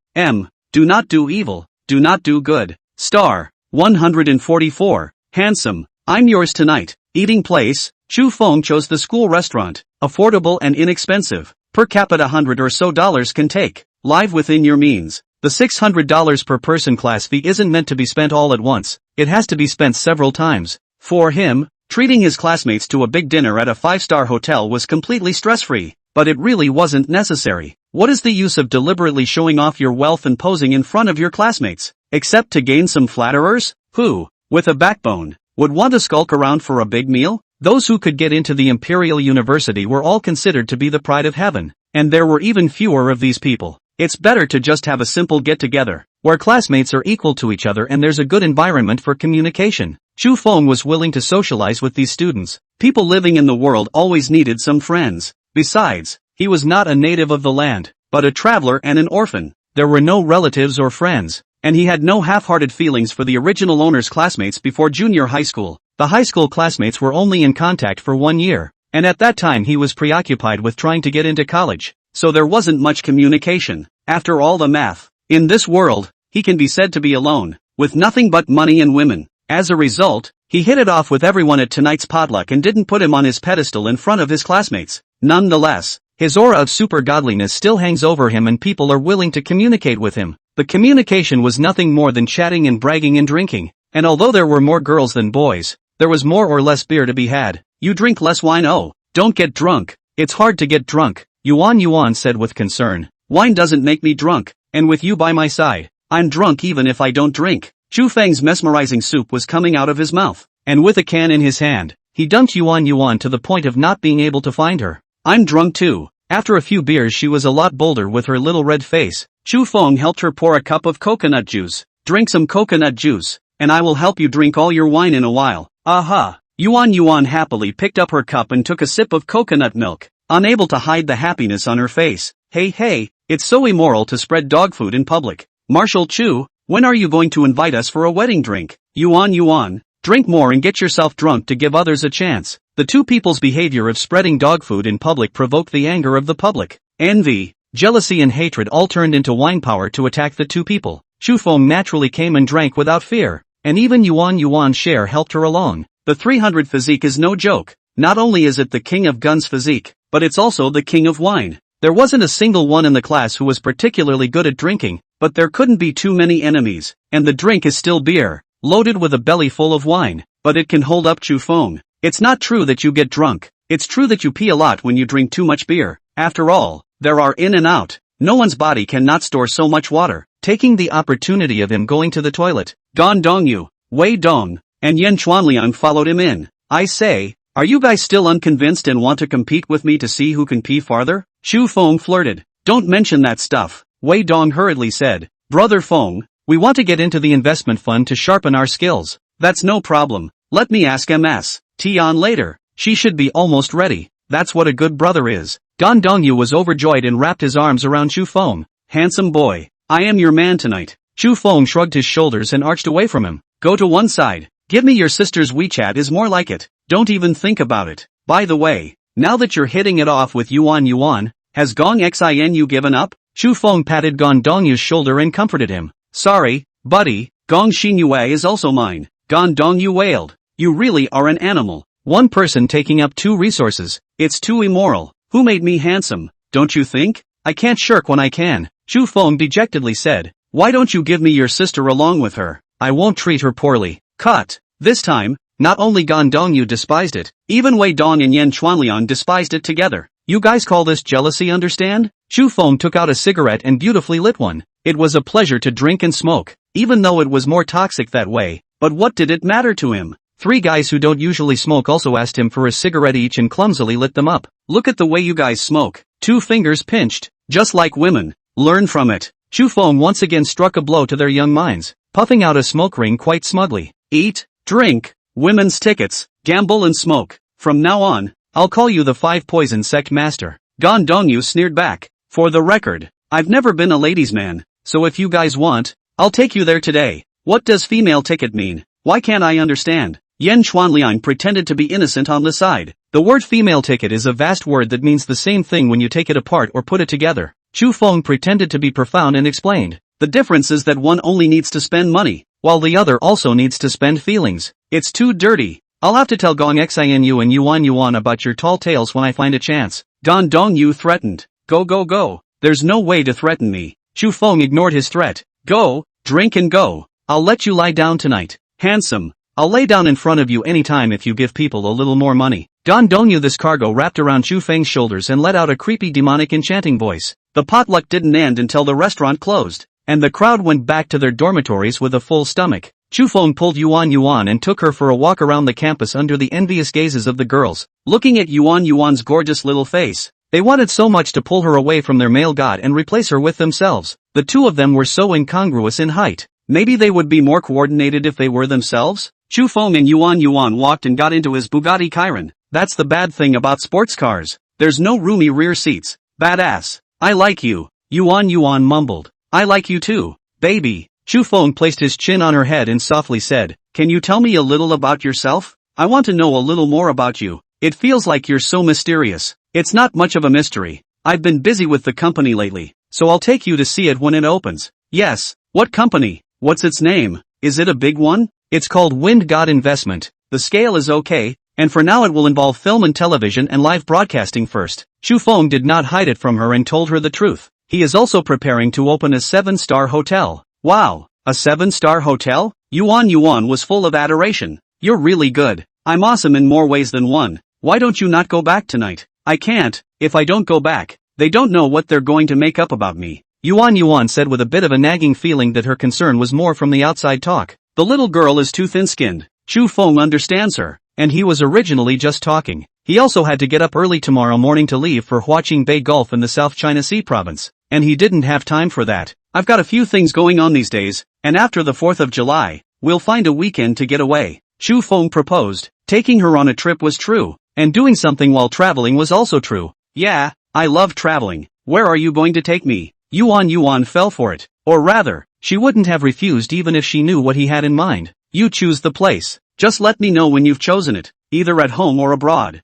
Do not do evil, do not do good. Star 144, handsome, I'm yours tonight. Eating place, Chu Feng chose the school restaurant, affordable and inexpensive, per capita $100 or so can take, live within your means. The $600 per person class fee isn't meant to be spent all at once, it has to be spent several times. For him, treating his classmates to a big dinner at a 5-star hotel was completely stress-free, but it really wasn't necessary. What is the use of deliberately showing off your wealth and posing in front of your classmates, except to gain some flatterers? Who, with a backbone, would want to skulk around for a big meal? Those who could get into the Imperial University were all considered to be the pride of heaven, and there were even fewer of these people. It's better to just have a simple get-together, where classmates are equal to each other and there's a good environment for communication. Chu Feng was willing to socialize with these students. People living in the world always needed some friends. Besides, he was not a native of the land, but a traveler and an orphan. There were no relatives or friends, and he had no half-hearted feelings for the original owner's classmates before junior high school. The high school classmates were only in contact for 1 year, and at that time he was preoccupied with trying to get into college. So there wasn't much communication. After all the math, in this world, he can be said to be alone, with nothing but money and women. As a result, he hit it off with everyone at tonight's potluck and didn't put him on his pedestal in front of his classmates. Nonetheless, his aura of super godliness still hangs over him and people are willing to communicate with him. The communication was nothing more than chatting and bragging and drinking, and although there were more girls than boys, there was more or less beer to be had. You drink less wine. Oh, don't get drunk. It's hard to get drunk. Yuan said with concern. Wine doesn't make me drunk, and with you by my side, I'm drunk even if I don't drink. Chu Feng's mesmerizing soup was coming out of his mouth, and with a can in his hand, he dunked Yuan to the point of not being able to find her. I'm drunk too. After a few beers she was a lot bolder with her little red face. Chu Feng helped her pour a cup of coconut juice. Drink some coconut juice, and I will help you drink all your wine in a while. Aha! Yuan happily picked up her cup and took a sip of coconut milk, unable to hide the happiness on her face. Hey, it's so immoral to spread dog food in public. Marshal Chu, when are you going to invite us for a wedding drink? Yuan, drink more and get yourself drunk to give others a chance. The two people's behavior of spreading dog food in public provoked the anger of the public. Envy, jealousy and hatred all turned into wine power to attack the two people. Chu Feng naturally came and drank without fear, and even Yuan's share helped her along. The 300 physique is no joke. Not only is it the king of guns physique, but it's also the king of wine. There wasn't a single one in the class who was particularly good at drinking, but there couldn't be too many enemies, and the drink is still beer, loaded with a belly full of wine, but it can hold up Chu Feng. It's not true that you get drunk, it's true that you pee a lot when you drink too much beer. After all, there are in and out. No one's body cannot store so much water. Taking the opportunity of him going to the toilet, Gan Dongyu, Wei Dong, and Yan Chuanliang followed him in. I say, are you guys still unconvinced and want to compete with me to see who can pee farther? Chu Feng flirted. Don't mention that stuff, Wei Dong hurriedly said. Brother Feng, we want to get into the investment fund to sharpen our skills. That's no problem. Let me ask Ms. Tian later. She should be almost ready. That's what a good brother is. Gan Dongyu was overjoyed and wrapped his arms around Chu Feng. Handsome boy, I am your man tonight. Chu Feng shrugged his shoulders and arched away from him. Go to one side. Give me your sister's WeChat is more like it. Don't even think about it. By the way, now that you're hitting it off with Yuan, has Gong Xinu given up? Chu Feng patted Gan Dongyu's shoulder and comforted him. Sorry, buddy, Gong Xin Yue is also mine. Gan Dong Yu wailed. You really are an animal. One person taking up two resources. It's too immoral. Who made me handsome, don't you think? I can't shirk when I can, Chu Feng dejectedly said. Why don't you give me your sister along with her? I won't treat her poorly. Cut. This time, not only Gan Dongyu despised it, even Wei Dong and Yan Chuanliang despised it together. You guys call this jealousy, understand? Chu Feng took out a cigarette and beautifully lit one. It was a pleasure to drink and smoke, even though it was more toxic that way. But what did it matter to him? Three guys who don't usually smoke also asked him for a cigarette each and clumsily lit them up. Look at the way you guys smoke. 2 fingers pinched. Just like women. Learn from it. Chu Feng once again struck a blow to their young minds, puffing out a smoke ring quite smugly. Eat, drink, women's tickets, gamble and smoke. From now on, I'll call you the 5 poison sect master. Gan Dongyu sneered back. For the record, I've never been a ladies' man, so if you guys want, I'll take you there today. What does female ticket mean? Why can't I understand? Yan Chuanliang pretended to be innocent on the side. The word female ticket is a vast word that means the same thing when you take it apart or put it together. Chu Feng pretended to be profound and explained. The difference is that one only needs to spend money, while the other also needs to spend feelings. It's too dirty. I'll have to tell Gong Xinu and Yuan about your tall tales when I find a chance. Gan Dongyu threatened. Go go go. There's no way to threaten me. Chu Feng ignored his threat. Go, drink and go. I'll let you lie down tonight. Handsome. I'll lay down in front of you anytime if you give people a little more money. Gan Dongyu. This cargo wrapped around Chu Feng's shoulders and let out a creepy demonic enchanting voice. The potluck didn't end until the restaurant closed, and the crowd went back to their dormitories with a full stomach. Chu Feng pulled Yuan and took her for a walk around the campus under the envious gazes of the girls, looking at Yuan's gorgeous little face. They wanted so much to pull her away from their male god and replace her with themselves. The two of them were so incongruous in height. Maybe they would be more coordinated if they were themselves? Chu Feng and Yuan walked and got into his Bugatti Chiron. That's the bad thing about sports cars. There's no roomy rear seats. Badass. I like you. Yuan mumbled. I like you too, baby. Chu Feng placed his chin on her head and softly said, Can you tell me a little about yourself? I want to know a little more about you. It feels like you're so mysterious. It's not much of a mystery. I've been busy with the company lately, so I'll take you to see it when it opens. Yes, what company? What's its name? Is it a big one? It's called Wind God Investment. The scale is okay, and for now it will involve film and television and live broadcasting first. Chu Feng did not hide it from her and told her the truth. He is also preparing to open a 7-star hotel. Wow, a 7-star hotel? Yuan was full of adoration. You're really good. I'm awesome in more ways than one. Why don't you not go back tonight? I can't. If I don't go back, they don't know what they're going to make up about me. Yuan said with a bit of a nagging feeling that her concern was more from the outside talk. The little girl is too thin-skinned. Chu Feng understands her, and he was originally just talking. He also had to get up early tomorrow morning to leave for Huaqing Bay Gulf in the South China Sea province, and he didn't have time for that. I've got a few things going on these days, and after the 4th of July, we'll find a weekend to get away. Chu Feng proposed. Taking her on a trip was true, and doing something while traveling was also true. Yeah, I love traveling. Where are you going to take me? Yuan fell for it. Or rather, she wouldn't have refused even if she knew what he had in mind. You choose the place. Just let me know when you've chosen it, either at home or abroad.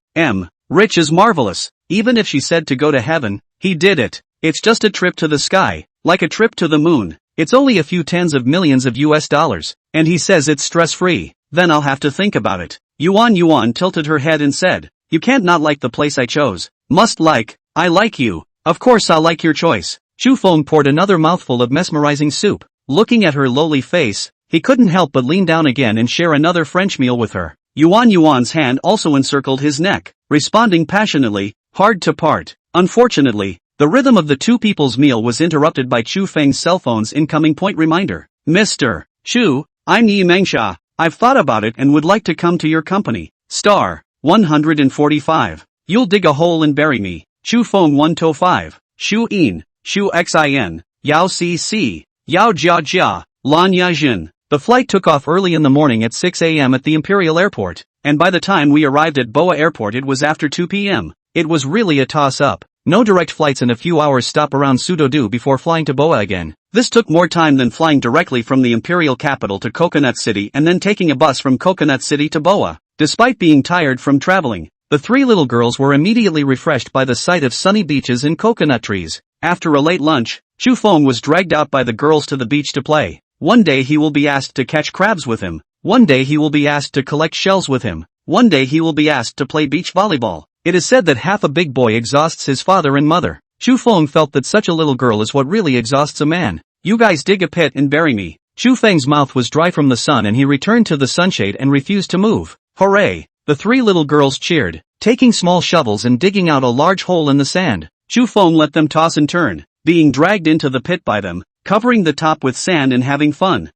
Rich is marvelous. Even if she said to go to heaven, he did it. It's just a trip to the sky, like a trip to the moon. It's only a few tens of millions of US dollars, and he says it's stress-free. Then I'll have to think about it. Yuan tilted her head and said, You can't not like the place I chose. Must like. I like you. Of course I'll like your choice. Chu Feng poured another mouthful of mesmerizing soup. Looking at her lowly face, he couldn't help but lean down again and share another French meal with her. Yuan's hand also encircled his neck, responding passionately, hard to part. Unfortunately, the rhythm of the two people's meal was interrupted by Chu Feng's cell phone's incoming point reminder. Mr. Chu, I'm Yi Mengsha. I've thought about it and would like to come to your company. Star 145. You'll dig a hole and bury me. Chu Feng 125. Shu In. Shu Xin. Yao Cc. Yao Jia. Lan Yajin. The flight took off early in the morning at 6 a.m. at the Imperial Airport, and by the time we arrived at Boa Airport it was after 2 p.m. It was really a toss-up. No direct flights and a few hours stop around Sudodu before flying to Boa again. This took more time than flying directly from the imperial capital to Coconut City and then taking a bus from Coconut City to Boa. Despite being tired from traveling, the three little girls were immediately refreshed by the sight of sunny beaches and coconut trees. After a late lunch, Chu Feng was dragged out by the girls to the beach to play. One day he will be asked to catch crabs with him. One day he will be asked to collect shells with him. One day he will be asked to play beach volleyball. It is said that half a big boy exhausts his father and mother. Chu Feng felt that such a little girl is what really exhausts a man. You guys dig a pit and bury me. Chu Feng's mouth was dry from the sun and he returned to the sunshade and refused to move. Hooray! The three little girls cheered, taking small shovels and digging out a large hole in the sand. Chu Feng let them toss and turn, being dragged into the pit by them, covering the top with sand and having fun.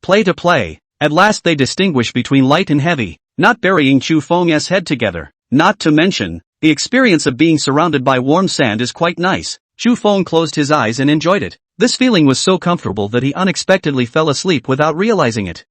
Play to play. At last they distinguish between light and heavy, not burying Chu Feng's head together. Not to mention, the experience of being surrounded by warm sand is quite nice. Chu Feng closed his eyes and enjoyed it. This feeling was so comfortable that he unexpectedly fell asleep without realizing it.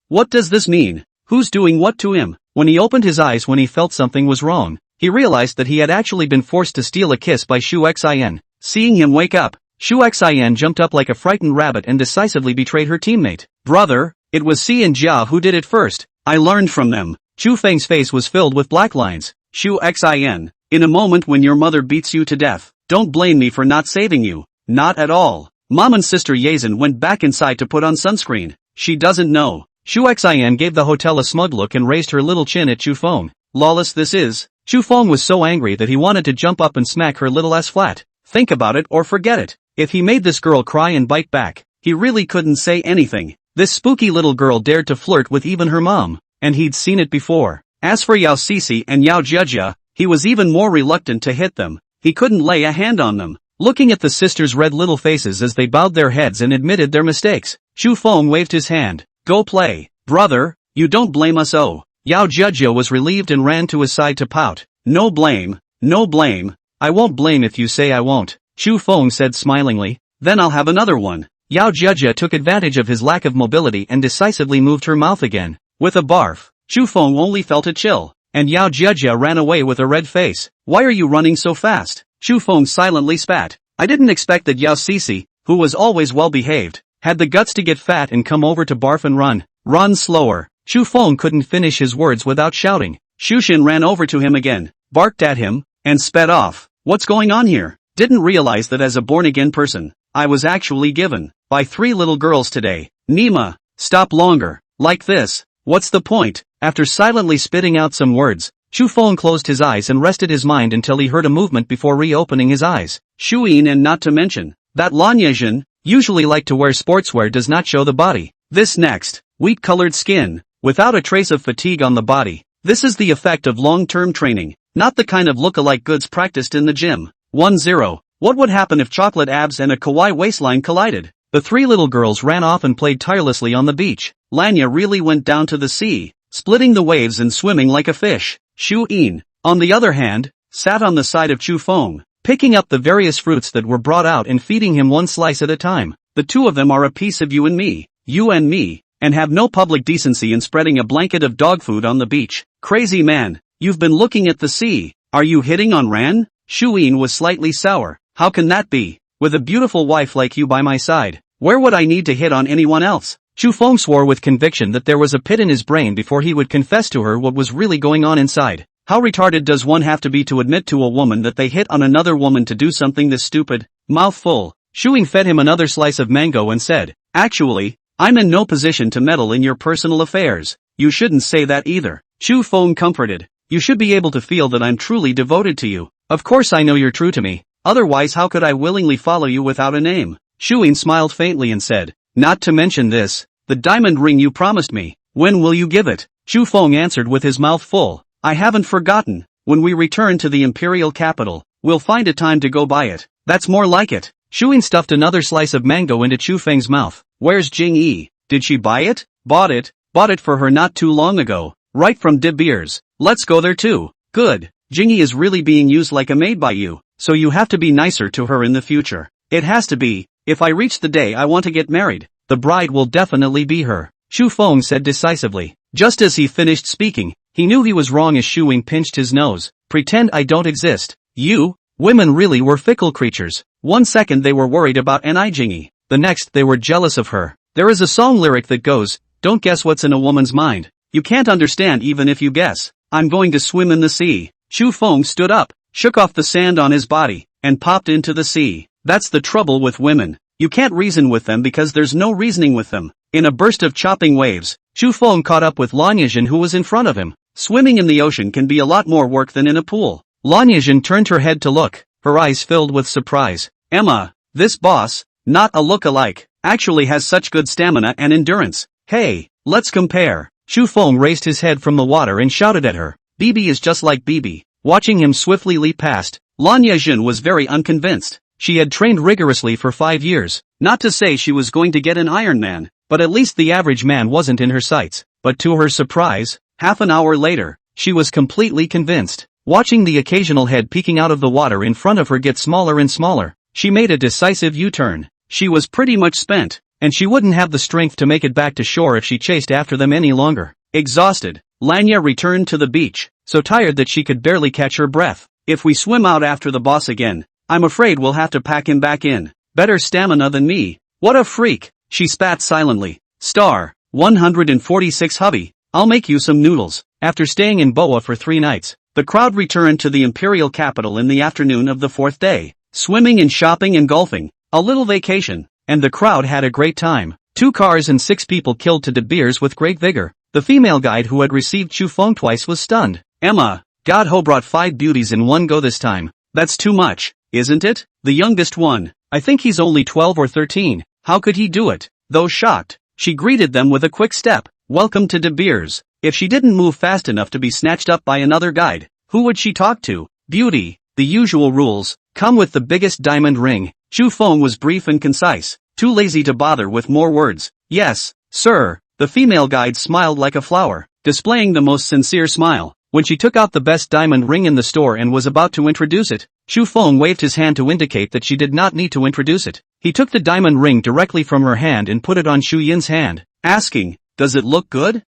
What does this mean? Who's doing what to him? When he opened his eyes when he felt something was wrong, he realized that he had actually been forced to steal a kiss by Shu Xin. Seeing him wake up, Shu Xin jumped up like a frightened rabbit and decisively betrayed her teammate. Brother, it was Si and Jia who did it first. I learned from them. Chu Feng's face was filled with black lines. Shu Xin, in a moment when your mother beats you to death, don't blame me for not saving you. Not at all. Mom and sister Yazin went back inside to put on sunscreen. She doesn't know. Shu Xin gave the hotel a smug look and raised her little chin at Chu Feng. Lawless this is. Chu Feng was so angry that he wanted to jump up and smack her little ass flat. Think about it or forget it. If he made this girl cry and bite back, he really couldn't say anything. This spooky little girl dared to flirt with even her mom, and he'd seen it before. As for Yao Sisi and Yao Jia, he was even more reluctant to hit them. He couldn't lay a hand on them. Looking at the sisters' red little faces as they bowed their heads and admitted their mistakes, Chu Feng waved his hand. Go play. Brother, you don't blame us. Oh. Yao Jia was relieved and ran to his side to pout. No blame. No blame. I won't blame if you say I won't, Chu Feng said smilingly. Then I'll have another one. Yao Jia took advantage of his lack of mobility and decisively moved her mouth again. With a barf, Chu Feng only felt a chill, and Yao Jia ran away with a red face. Why are you running so fast? Chu Feng silently spat. I didn't expect that Yao Sisi, who was always well behaved, had the guts to get fat and come over to barf and run. Run slower. Chu Feng couldn't finish his words without shouting. Shu Xin ran over to him again, barked at him, and sped off. What's going on here? Didn't realize that as a born-again person, I was actually given by 3 little girls today. Nima, stop longer. Like this. What's the point? After silently spitting out some words, Chu Feng closed his eyes and rested his mind until he heard a movement before reopening his eyes. Shuyin, and not to mention, that Lan Yezhen, usually like to wear sportswear, does not show the body. This next, wheat-colored skin, without a trace of fatigue on the body. This is the effect of long-term training, not the kind of look-alike goods practiced in the gym. 1-0. What would happen if chocolate abs and a kawaii waistline collided? The 3 little girls ran off and played tirelessly on the beach. Lanya really went down to the sea, splitting the waves and swimming like a fish. Shu Yin, on the other hand, sat on the side of Chu Feng, picking up the various fruits that were brought out and feeding him one slice at a time. The two of them are a piece of you and me, and have no public decency in spreading a blanket of dog food on the beach. Crazy man, you've been looking at the sea. Are you hitting on Ran? Shu Yin was slightly sour. How can that be? With a beautiful wife like you by my side, where would I need to hit on anyone else? Chu Feng swore with conviction that there was a pit in his brain before he would confess to her what was really going on inside. How retarded does one have to be to admit to a woman that they hit on another woman to do something this stupid? Mouth full, Shu Ying fed him another slice of mango and said, actually, I'm in no position to meddle in your personal affairs. You shouldn't say that either. Chu Feng comforted. You should be able to feel that I'm truly devoted to you. Of course I know you're true to me. Otherwise how could I willingly follow you without a name? Shu Ying smiled faintly and said, not to mention this, the diamond ring you promised me. When will you give it? Chu Feng answered with his mouth full. I haven't forgotten. When we return to the imperial capital, we'll find a time to go buy it. That's more like it. Shu Ying stuffed another slice of mango into Chu Feng's mouth. Where's Jing Yi? Did she buy it? Bought it for her not too long ago. Right from De Beers. Let's go there too. Good. Jing Yi is really being used like a maid by you, so you have to be nicer to her in the future. It has to be. If I reach the day I want to get married, the bride will definitely be her. Chu Feng said decisively. Just as he finished speaking, he knew he was wrong as Shu Ying pinched his nose. Pretend I don't exist. You? Women really were fickle creatures. One second they were worried about Ni Jingyi, the next they were jealous of her. There is a song lyric that goes, don't guess what's in a woman's mind. You can't understand even if you guess. I'm going to swim in the sea. Chu Feng stood up, shook off the sand on his body, and popped into the sea. That's the trouble with women. You can't reason with them because there's no reasoning with them. In a burst of chopping waves, Chu Feng caught up with Lan Yizhen who was in front of him. Swimming in the ocean can be a lot more work than in a pool. Lan Yizhen turned her head to look, her eyes filled with surprise. Emma, this boss, not a look-alike, actually has such good stamina and endurance. Hey, let's compare. Chu Feng raised his head from the water and shouted at her. Bibi is just like Bibi. Watching him swiftly leap past, Lan Yizhen was very unconvinced. She had trained rigorously for 5 years. Not to say she was going to get an Iron Man, but at least the average man wasn't in her sights. But to her surprise, half an hour later, she was completely convinced. Watching the occasional head peeking out of the water in front of her get smaller and smaller, she made a decisive U-turn. She was pretty much spent, and she wouldn't have the strength to make it back to shore if she chased after them any longer. Exhausted, Lanya returned to the beach, so tired that she could barely catch her breath. If we swim out after the boss again, I'm afraid we'll have to pack him back in. Better stamina than me. What a freak, she spat silently. Star, 146 hubby, I'll make you some noodles. After staying in Boa for 3 nights, the crowd returned to the imperial capital in the afternoon of the 4th day. Swimming and shopping and golfing, a little vacation, and the crowd had a great time. 2 cars and 6 people killed to De Beers with great vigor. The female guide who had received Chu Feng twice was stunned. Emma, God ho brought 5 beauties in one go this time. That's too much, isn't it? The youngest one, I think he's only 12 or 13, how could he do it? Though shocked, she greeted them with a quick step. Welcome to De Beers. If she didn't move fast enough to be snatched up by another guide, who would she talk to? Beauty, the usual rules, come with the biggest diamond ring. Chu Feng was brief and concise, too lazy to bother with more words. Yes, sir. The female guide smiled like a flower, displaying the most sincere smile. When she took out the best diamond ring in the store and was about to introduce it, Chu Feng waved his hand to indicate that she did not need to introduce it. He took the diamond ring directly from her hand and put it on Shu Yin's hand, asking, does it look good?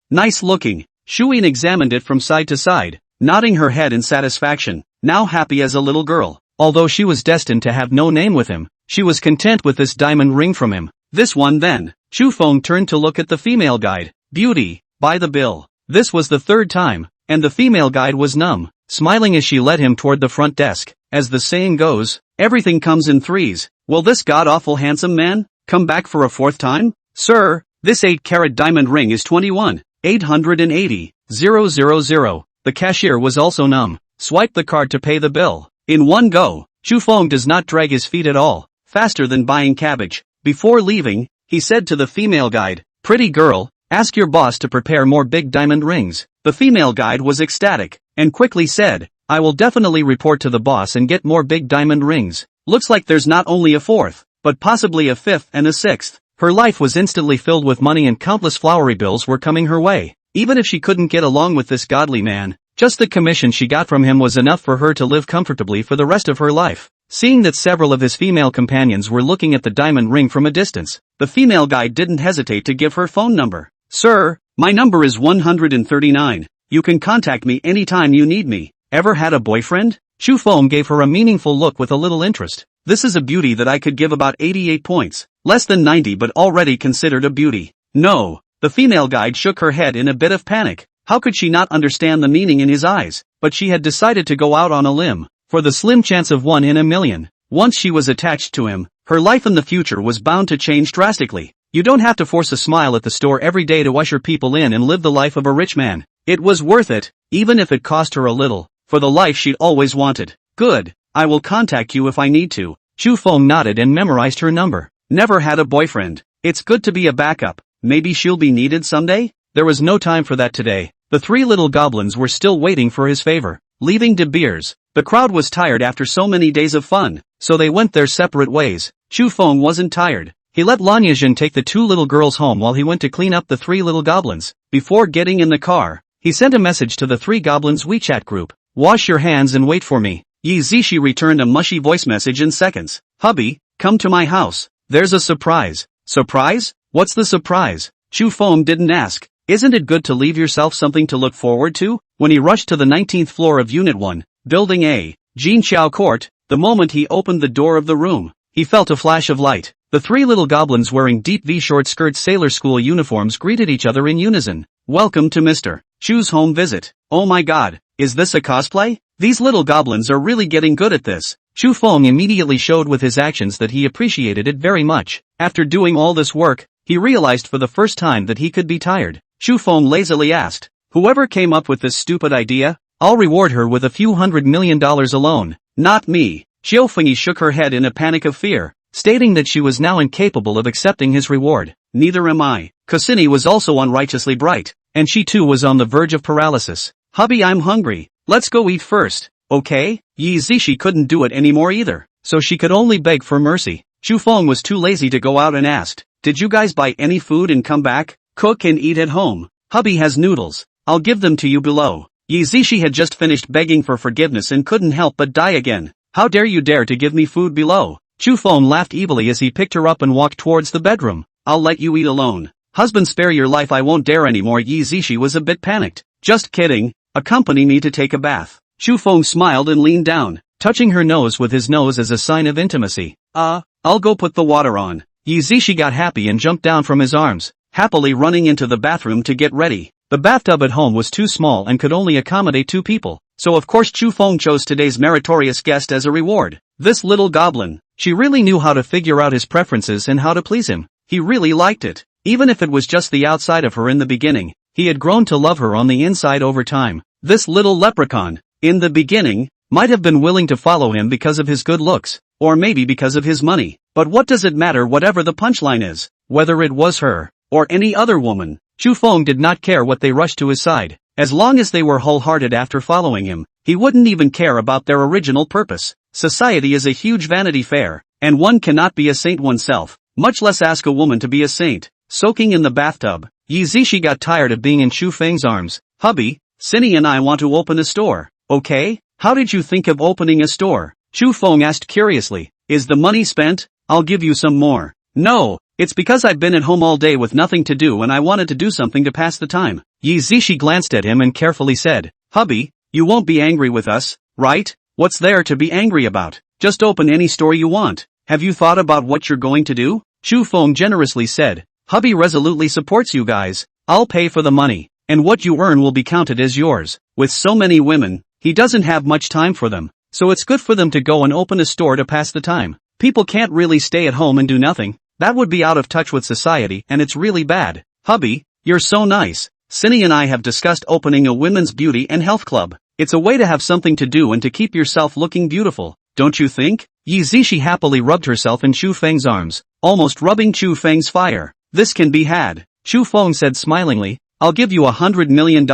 Nice looking. Shu Yin examined it from side to side, nodding her head in satisfaction, now happy as a little girl. Although she was destined to have no name with him, she was content with this diamond ring from him. This one then. Chu Feng turned to look at the female guide. Beauty, buy the bill. This was the 3rd time, and the female guide was numb, smiling as she led him toward the front desk. As the saying goes, everything comes in threes. Will this god-awful handsome man come back for a 4th time? Sir, this 8-carat diamond ring is 21,880,000. The cashier was also numb. Swiped the card to pay the bill. In one go. Chu Feng does not drag his feet at all, faster than buying cabbage. Before leaving, he said to the female guide, pretty girl, ask your boss to prepare more big diamond rings. The female guide was ecstatic, and quickly said, I will definitely report to the boss and get more big diamond rings. Looks like there's not only a 4th, but possibly a 5th and a 6th. Her life was instantly filled with money and countless flowery bills were coming her way. Even if she couldn't get along with this godly man, just the commission she got from him was enough for her to live comfortably for the rest of her life. Seeing that several of his female companions were looking at the diamond ring from a distance, the female guide didn't hesitate to give her phone number. Sir, my number is 139. You can contact me anytime you need me. Ever had a boyfriend? Chu Feng gave her a meaningful look with a little interest. This is a beauty that I could give about 88 points. Less than 90 but already considered a beauty. No. The female guide shook her head in a bit of panic. How could she not understand the meaning in his eyes? But she had decided to go out on a limb. For the slim chance of 1 in a million. Once she was attached to him, her life in the future was bound to change drastically. You don't have to force a smile at the store every day to usher people in and live the life of a rich man. It was worth it, even if it cost her a little, for the life she'd always wanted. Good, I will contact you if I need to. Chu Feng nodded and memorized her number. Never had a boyfriend. It's good to be a backup. Maybe she'll be needed someday? There was no time for that today. The 3 little goblins were still waiting for his favor. Leaving De Beers, the crowd was tired after so many days of fun, so they went their separate ways. Chu Feng wasn't tired. He let Lan Yizhen take the 2 little girls home while he went to clean up the 3 little goblins. Before getting in the car, he sent a message to the 3 goblins' WeChat group. Wash your hands and wait for me. Yi Zishi returned a mushy voice message in seconds. Hubby, come to my house. There's a surprise. Surprise? What's the surprise? Chu Feng didn't ask. Isn't it good to leave yourself something to look forward to? When he rushed to the 19th floor of Unit 1, Building A, Jinqiao Court, the moment he opened the door of the room, he felt a flash of light. The 3 little goblins wearing deep V-short skirt sailor school uniforms greeted each other in unison. Welcome to Mr. Chu's home visit. Oh my god, is this a cosplay? These little goblins are really getting good at this. Chu Feng immediately showed with his actions that he appreciated it very much. After doing all this work, he realized for the first time that he could be tired. Chu Feng lazily asked, "Whoever came up with this stupid idea, I'll reward her with a few $100 million alone." "Not me." Xiao Fengyi shook her head in a panic of fear, stating that she was now incapable of accepting his reward. "Neither am I." Kusini was also unrighteously bright, and she too was on the verge of paralysis. "Hubby, I'm hungry. Let's go eat first, okay?" Yi Zishi couldn't do it anymore either, so she could only beg for mercy. Chu Feng was too lazy to go out and asked, "Did you guys buy any food and come back? Cook and eat at home. Hubby has noodles. I'll give them to you below." Yi Zishi had just finished begging for forgiveness and couldn't help but die again. "How dare you dare to give me food below?" Chu Feng laughed evilly as he picked her up and walked towards the bedroom. "I'll let you eat alone. Husband, spare your life, I won't dare anymore." Yi Zishi was a bit panicked. "Just kidding, accompany me to take a bath." Chu Feng smiled and leaned down, touching her nose with his nose as a sign of intimacy. I'll go put the water on." Yi Zishi got happy and jumped down from his arms, happily running into the bathroom to get ready. The bathtub at home was too small and could only accommodate 2 people, so of course Chu Feng chose today's meritorious guest as a reward. This little goblin, she really knew how to figure out his preferences and how to please him. He really liked it. Even if it was just the outside of her in the beginning, he had grown to love her on the inside over time. This little leprechaun, in the beginning, might have been willing to follow him because of his good looks, or maybe because of his money. But what does it matter whatever the punchline is? Whether it was her, or any other woman, Chu Feng did not care what they rushed to his side. As long as they were wholehearted after following him, he wouldn't even care about their original purpose. Society is a huge vanity fair, and one cannot be a saint oneself, much less ask a woman to be a saint. Soaking in the bathtub, Yi Zishi got tired of being in Chu Feng's arms. "Hubby, Cindy and I want to open a store, okay? How did you think of opening a store?" Chu Feng asked curiously. "Is the money spent? I'll give you some more." "No, it's because I've been at home all day with nothing to do and I wanted to do something to pass the time." Yi Zishi glanced at him and carefully said, "Hubby, you won't be angry with us, right? What's there to be angry about? Just open any store you want. Have you thought about what you're going to do?" Chu Feng generously said, "Hubby resolutely supports you guys. I'll pay for the money, and what you earn will be counted as yours." With so many women, he doesn't have much time for them, so it's good for them to go and open a store to pass the time. People can't really stay at home and do nothing. That would be out of touch with society and it's really bad. "Hubby, you're so nice. Cindy and I have discussed opening a women's beauty and health club. It's a way to have something to do and to keep yourself looking beautiful, don't you think?" Yi Zishi happily rubbed herself in Chu Feng's arms, almost rubbing Chu Feng's fire. "This can be had," Chu Feng said smilingly. "I'll give you $100 million,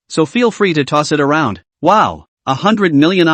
so feel free to toss it around." "Wow, $100 million,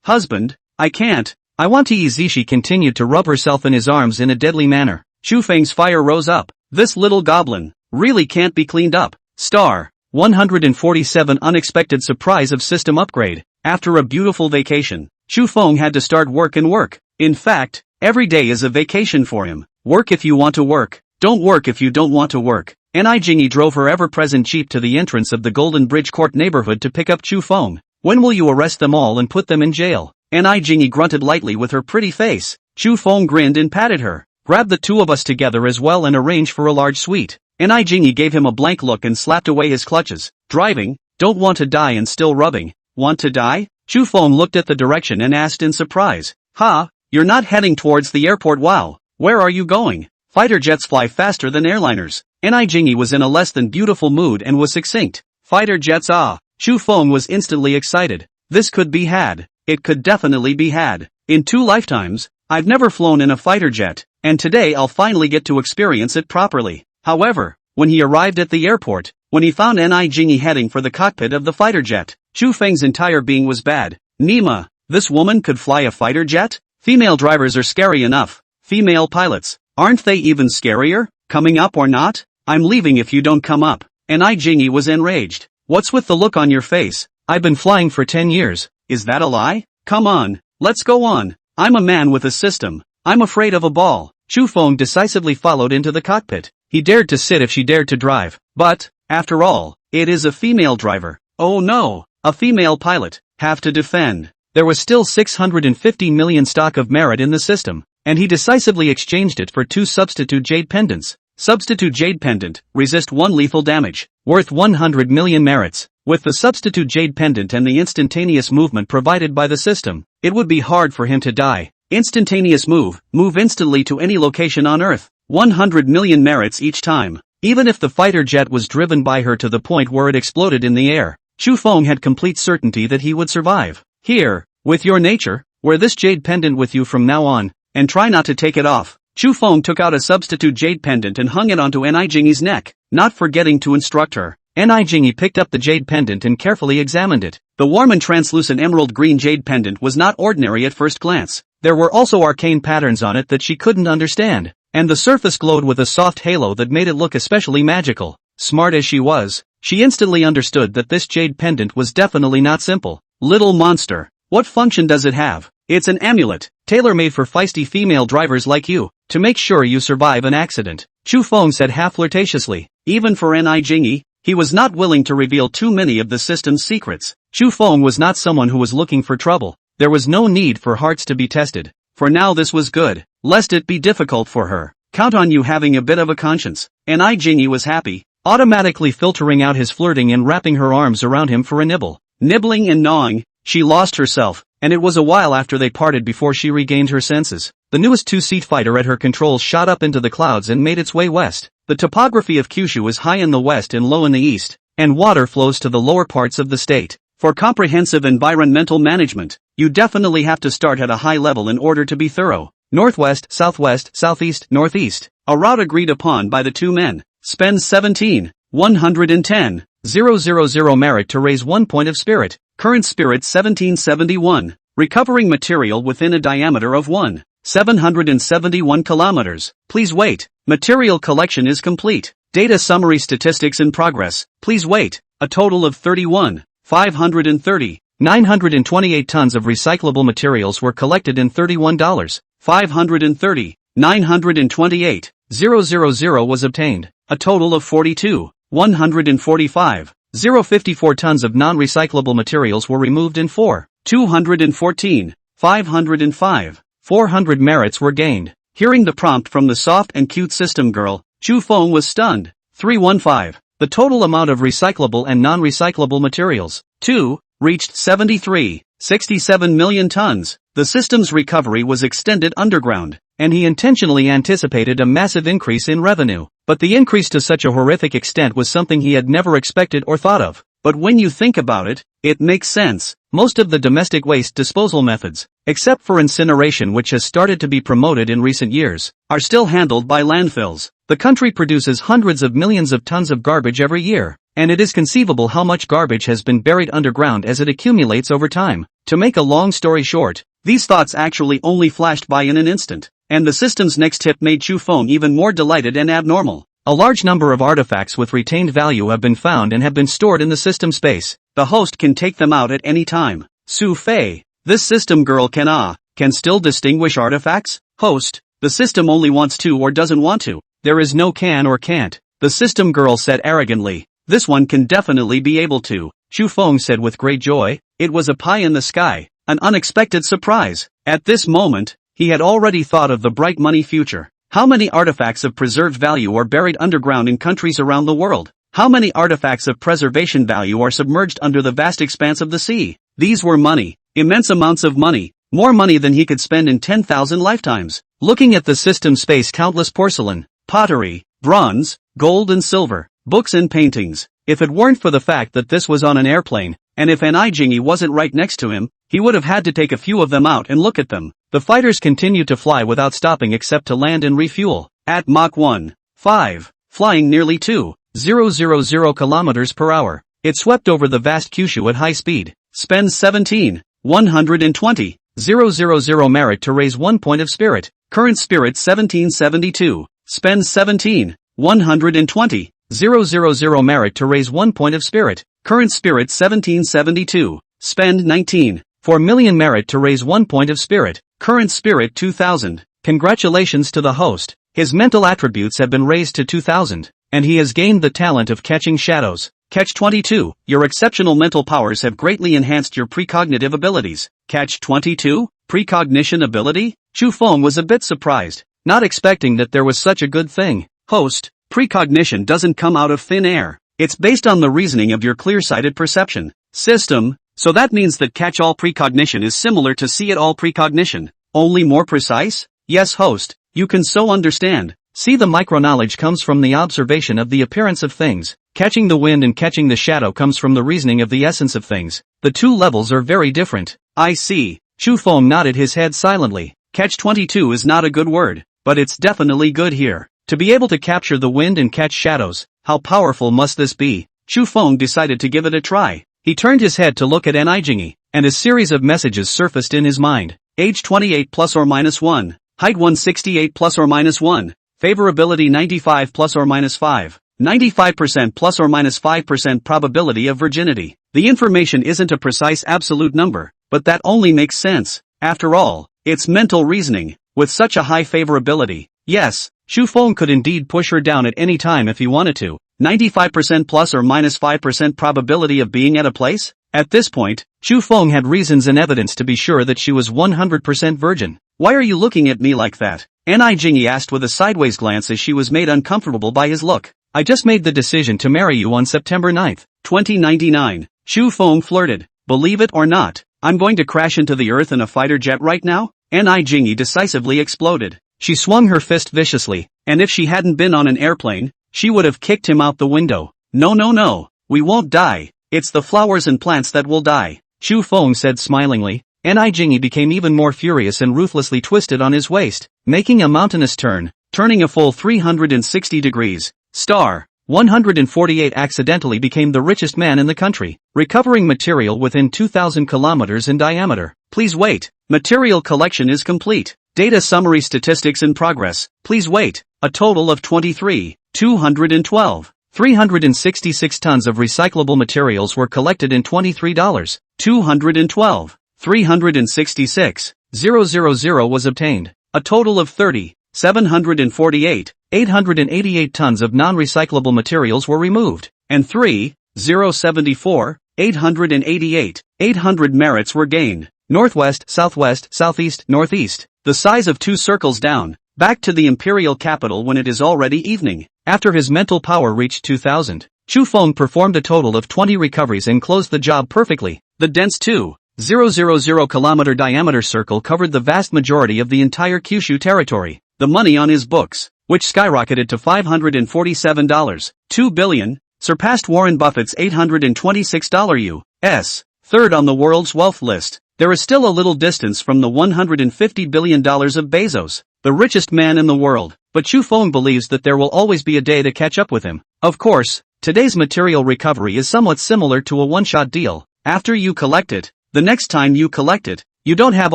husband, I can't. I want to." Yi Zishi continued to rub herself in his arms in a deadly manner. Chu Feng's fire rose up. "This little goblin really can't be cleaned up." Star 147 Unexpected surprise of system upgrade. After a beautiful vacation, Chu Feng had to start work and work. In fact, every day is a vacation for him. Work if you want to work. Don't work if you don't want to work. Jingy drove her ever-present jeep to the entrance of the Golden Bridge Court neighborhood to pick up Chu Feng. "When will you arrest them all and put them in jail?" Jingy grunted lightly with her pretty face. Chu Feng grinned and patted her. "Grab the 2 of us together as well and arrange for a large suite." Jingy gave him a blank look and slapped away his clutches. "Driving? Don't want to die and still rubbing. Want to die?" Chu Feng looked at the direction and asked in surprise. "Ha, you're not heading towards the airport? Wow, where are you going?" "Fighter jets fly faster than airliners." Jingy was in a less than beautiful mood and was succinct. "Fighter jets, ah." Chu Feng was instantly excited. This could be had. It could definitely be had. In 2 lifetimes, I've never flown in a fighter jet, and today I'll finally get to experience it properly. However, when he arrived at the airport, when he found Jingy heading for the cockpit of the fighter jet, Chu Feng's entire being was bad. "Nima, this woman could fly a fighter jet? Female drivers are scary enough. Female pilots, aren't they even scarier? Coming up or not? I'm leaving if you don't come up." Jingy was enraged. "What's with the look on your face? I've been flying for 10 years. Is that a lie? Come on, let's go on. I'm a man with a system. I'm afraid of a ball." Chu Feng decisively followed into the cockpit. He dared to sit if she dared to drive. But, after all, it is a female driver. Oh no, a female pilot. Have to defend. There was still 650 million stock of merit in the system, and he decisively exchanged it for 2 substitute jade pendants. Substitute Jade Pendant, resist 1 lethal damage. Worth 100 million merits. With the Substitute Jade Pendant and the instantaneous movement provided by the system, it would be hard for him to die. Instantaneous move instantly to any location on Earth. 100 million merits each time. Even if the fighter jet was driven by her to the point where it exploded in the air, Chu Feng had complete certainty that he would survive. Here, with your nature, wear this jade pendant with you from now on, and try not to take it off. Chu Feng took out a substitute jade pendant and hung it onto Ni Jingyi's neck, not forgetting to instruct her. Ni Jingyi picked up the jade pendant and carefully examined it. The warm and translucent emerald green jade pendant was not ordinary at first glance. There were also arcane patterns on it that she couldn't understand, and the surface glowed with a soft halo that made it look especially magical. Smart as she was, she instantly understood that this jade pendant was definitely not simple. Little monster, what function does it have? It's an amulet, tailor-made for feisty female drivers like you, to make sure you survive an accident, Chu Feng said half flirtatiously. Even for Ni Jingyi, he was not willing to reveal too many of the system's secrets. Chu Feng was not someone who was looking for trouble. There was no need for hearts to be tested. For now this was good, lest it be difficult for her. Count on you having a bit of a conscience. Ni Jingyi was happy, automatically filtering out his flirting and wrapping her arms around him for a nibble. Nibbling and gnawing, she lost herself, and it was a while after they parted before she regained her senses. The newest two-seat fighter at her controls shot up into the clouds and made its way west. The topography of Kyushu is high in the west and low in the east, and water flows to the lower parts of the state. For comprehensive environmental management, you definitely have to start at a high level in order to be thorough. Northwest, southwest, southeast, northeast. A route agreed upon by the two men. Spend 17,110,000 merit to raise 1 point of spirit. Current spirit 1771. Recovering material within a diameter of 1,771 kilometers. Please wait. Material collection is complete. Data summary statistics in progress. Please wait. A total of 31,530,928 tons of recyclable materials were collected in $31,530,928,000 was obtained. A total of 42,145,054 tons of non-recyclable materials were removed in 4,214,505,400 merits were gained. Hearing the prompt from the soft and cute system girl, Chu Feng was stunned. 315. The total amount of recyclable and non-recyclable materials, 2, reached 67 million tons. The system's recovery was extended underground, and he intentionally anticipated a massive increase in revenue. But the increase to such a horrific extent was something he had never expected or thought of. But when you think about it, it makes sense. Most of the domestic waste disposal methods, except for incineration, which has started to be promoted in recent years, are still handled by landfills. The country produces hundreds of millions of tons of garbage every year, and it is conceivable how much garbage has been buried underground as it accumulates over time. To make a long story short, these thoughts actually only flashed by in an instant, and the system's next tip made Chu Feng even more delighted and abnormal. A large number of artifacts with retained value have been found and have been stored in the system space. The host can take them out at any time. Su Fei, this system girl can still distinguish artifacts? Host, the system only wants to or doesn't want to. There is no can or can't, the system girl said arrogantly. This one can definitely be able to, Chu Feng said with great joy. It was a pie in the sky, an unexpected surprise. At this moment, he had already thought of the bright money future. How many artifacts of preserved value are buried underground in countries around the world? How many artifacts of preservation value are submerged under the vast expanse of the sea? These were money, immense amounts of money, more money than he could spend in 10,000 lifetimes. Looking at the system space, countless porcelain, pottery, bronze, gold and silver, books and paintings. If it weren't for the fact that this was on an airplane, and if Ni Jingyi wasn't right next to him, he would have had to take a few of them out and look at them. The fighters continued to fly without stopping except to land and refuel. At Mach 1.5, flying nearly 2,000 kilometers per hour, it swept over the vast Kyushu at high speed. Spend 17,120,000 merit to raise 1 point of spirit. Current spirit 1772. Spend 17,120,000 merit to raise 1 point of spirit. Current spirit 1772. Spend 19,4 million merit to raise 1 point of spirit. Current spirit 2000. Congratulations to the host. His mental attributes have been raised to 2000, and he has gained the talent of catching shadows. Catch 22. Your exceptional mental powers have greatly enhanced your precognitive abilities. Catch 22? Precognition ability? Chu Feng was a bit surprised, not expecting that there was such a good thing. Host, precognition doesn't come out of thin air. It's based on the reasoning of your clear-sighted perception system, so that means that catch-all precognition is similar to see-it-all precognition, only more precise? Yes, host, you can so understand. See, the micro-knowledge comes from the observation of the appearance of things. Catching the wind and catching the shadow comes from the reasoning of the essence of things. The two levels are very different. I see. Chu Feng nodded his head silently. Catch-22 is not a good word, but it's definitely good here. To be able to capture the wind and catch shadows, how powerful must this be? Chu Feng decided to give it a try. He turned his head to look at Jingyi, and a series of messages surfaced in his mind. Age 28 plus or minus 1. Height 168 plus or minus 1. Favorability 95 plus or minus 5. 95% plus or minus 5% probability of virginity. The information isn't a precise absolute number, but that only makes sense. After all, it's mental reasoning. With such a high favorability, yes, Chu Feng could indeed push her down at any time if he wanted to. 95% plus or minus 5% probability of being at a place? At this point, Chu Feng had reasons and evidence to be sure that she was 100% virgin. Why are you looking at me like that? Jingyi asked with a sideways glance as she was made uncomfortable by his look. I just made the decision to marry you on September 9th, 2099. Chu Feng flirted. Believe it or not, I'm going to crash into the earth in a fighter jet right now? Jingyi decisively exploded. She swung her fist viciously, and if she hadn't been on an airplane, she would have kicked him out the window. No, we won't die. It's the flowers and plants that will die, Chu Feng said smilingly. Jingyi became even more furious and ruthlessly twisted on his waist, making a mountainous turn, turning a full 360 degrees. Star 148 accidentally became the richest man in the country, recovering material within 2,000 kilometers in diameter. Please wait. Material collection is complete. Data summary statistics in progress. Please wait. A total of 23,212. 366 tons of recyclable materials were collected in $23,212. 366,000 was obtained. A total of 30,748. 888 tons of non-recyclable materials were removed, and 3,074. 888. 800 merits were gained. Northwest, southwest, southeast, northeast. The size of 2 circles down. Back to the imperial capital when it is already evening. After his mental power reached 2,000, Chu Feng performed a total of 20 recoveries and closed the job perfectly. The dense 2,000 kilometer diameter circle covered the vast majority of the entire Kyushu territory. The money on his books, which skyrocketed to $547.2 billion, surpassed Warren Buffett's $826 U.S. third on the world's wealth list. There is still a little distance from the $150 billion of Bezos, the richest man in the world, but Chu Feng believes that there will always be a day to catch up with him. Of course, today's material recovery is somewhat similar to a one-shot deal. After you collect it, the next time you collect it, you don't have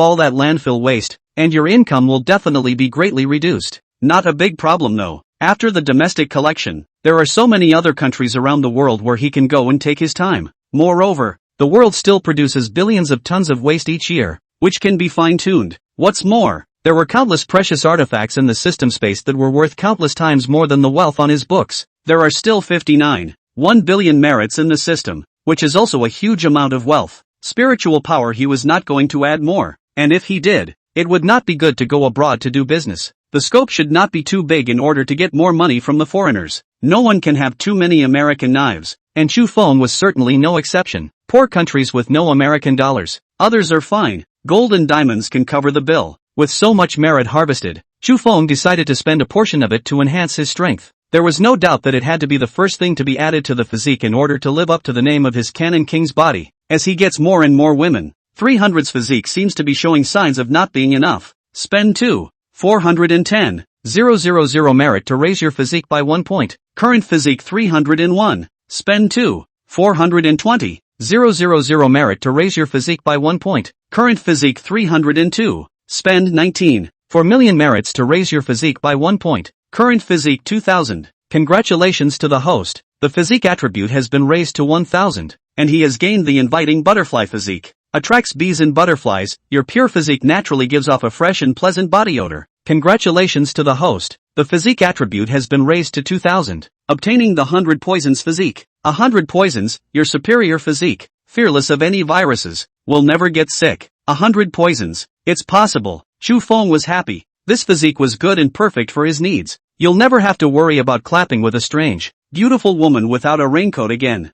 all that landfill waste, and your income will definitely be greatly reduced. Not a big problem though. After the domestic collection, there are so many other countries around the world where he can go and take his time. Moreover, the world still produces billions of tons of waste each year, which can be fine-tuned. What's more, there were countless precious artifacts in the system space that were worth countless times more than the wealth on his books. There are still 59.1 billion merits in the system, which is also a huge amount of wealth. Spiritual power. He was not going to add more, and if he did, it would not be good to go abroad to do business. The scope should not be too big in order to get more money from the foreigners. No one can have too many American knives, and Chu Feng was certainly no exception. Poor countries with no American dollars. Others are fine. Gold and diamonds can cover the bill. With so much merit harvested, Chu Feng decided to spend a portion of it to enhance his strength. There was no doubt that it had to be the first thing to be added to the physique in order to live up to the name of his Canon King's body. As he gets more and more women, 300's physique seems to be showing signs of not being enough. Spend 2,410,000 merit to raise your physique by 1 point. Current physique 301. Spend 2,420,000 merit to raise your physique by 1 point. Current physique 302. Spend 19.4 million merits to raise your physique by 1 point. Current physique 2,000. Congratulations to the host. The physique attribute has been raised to 1,000, and he has gained the inviting butterfly physique. Attracts bees and butterflies. Your pure physique naturally gives off a fresh and pleasant body odor. Congratulations to the host. The physique attribute has been raised to 2,000. Obtaining the 100 poisons physique. 100 poisons, your superior physique, fearless of any viruses, will never get sick. 100 poisons. It's possible. Chu Feng was happy. This physique was good and perfect for his needs. You'll never have to worry about clapping with a strange, beautiful woman without a raincoat again.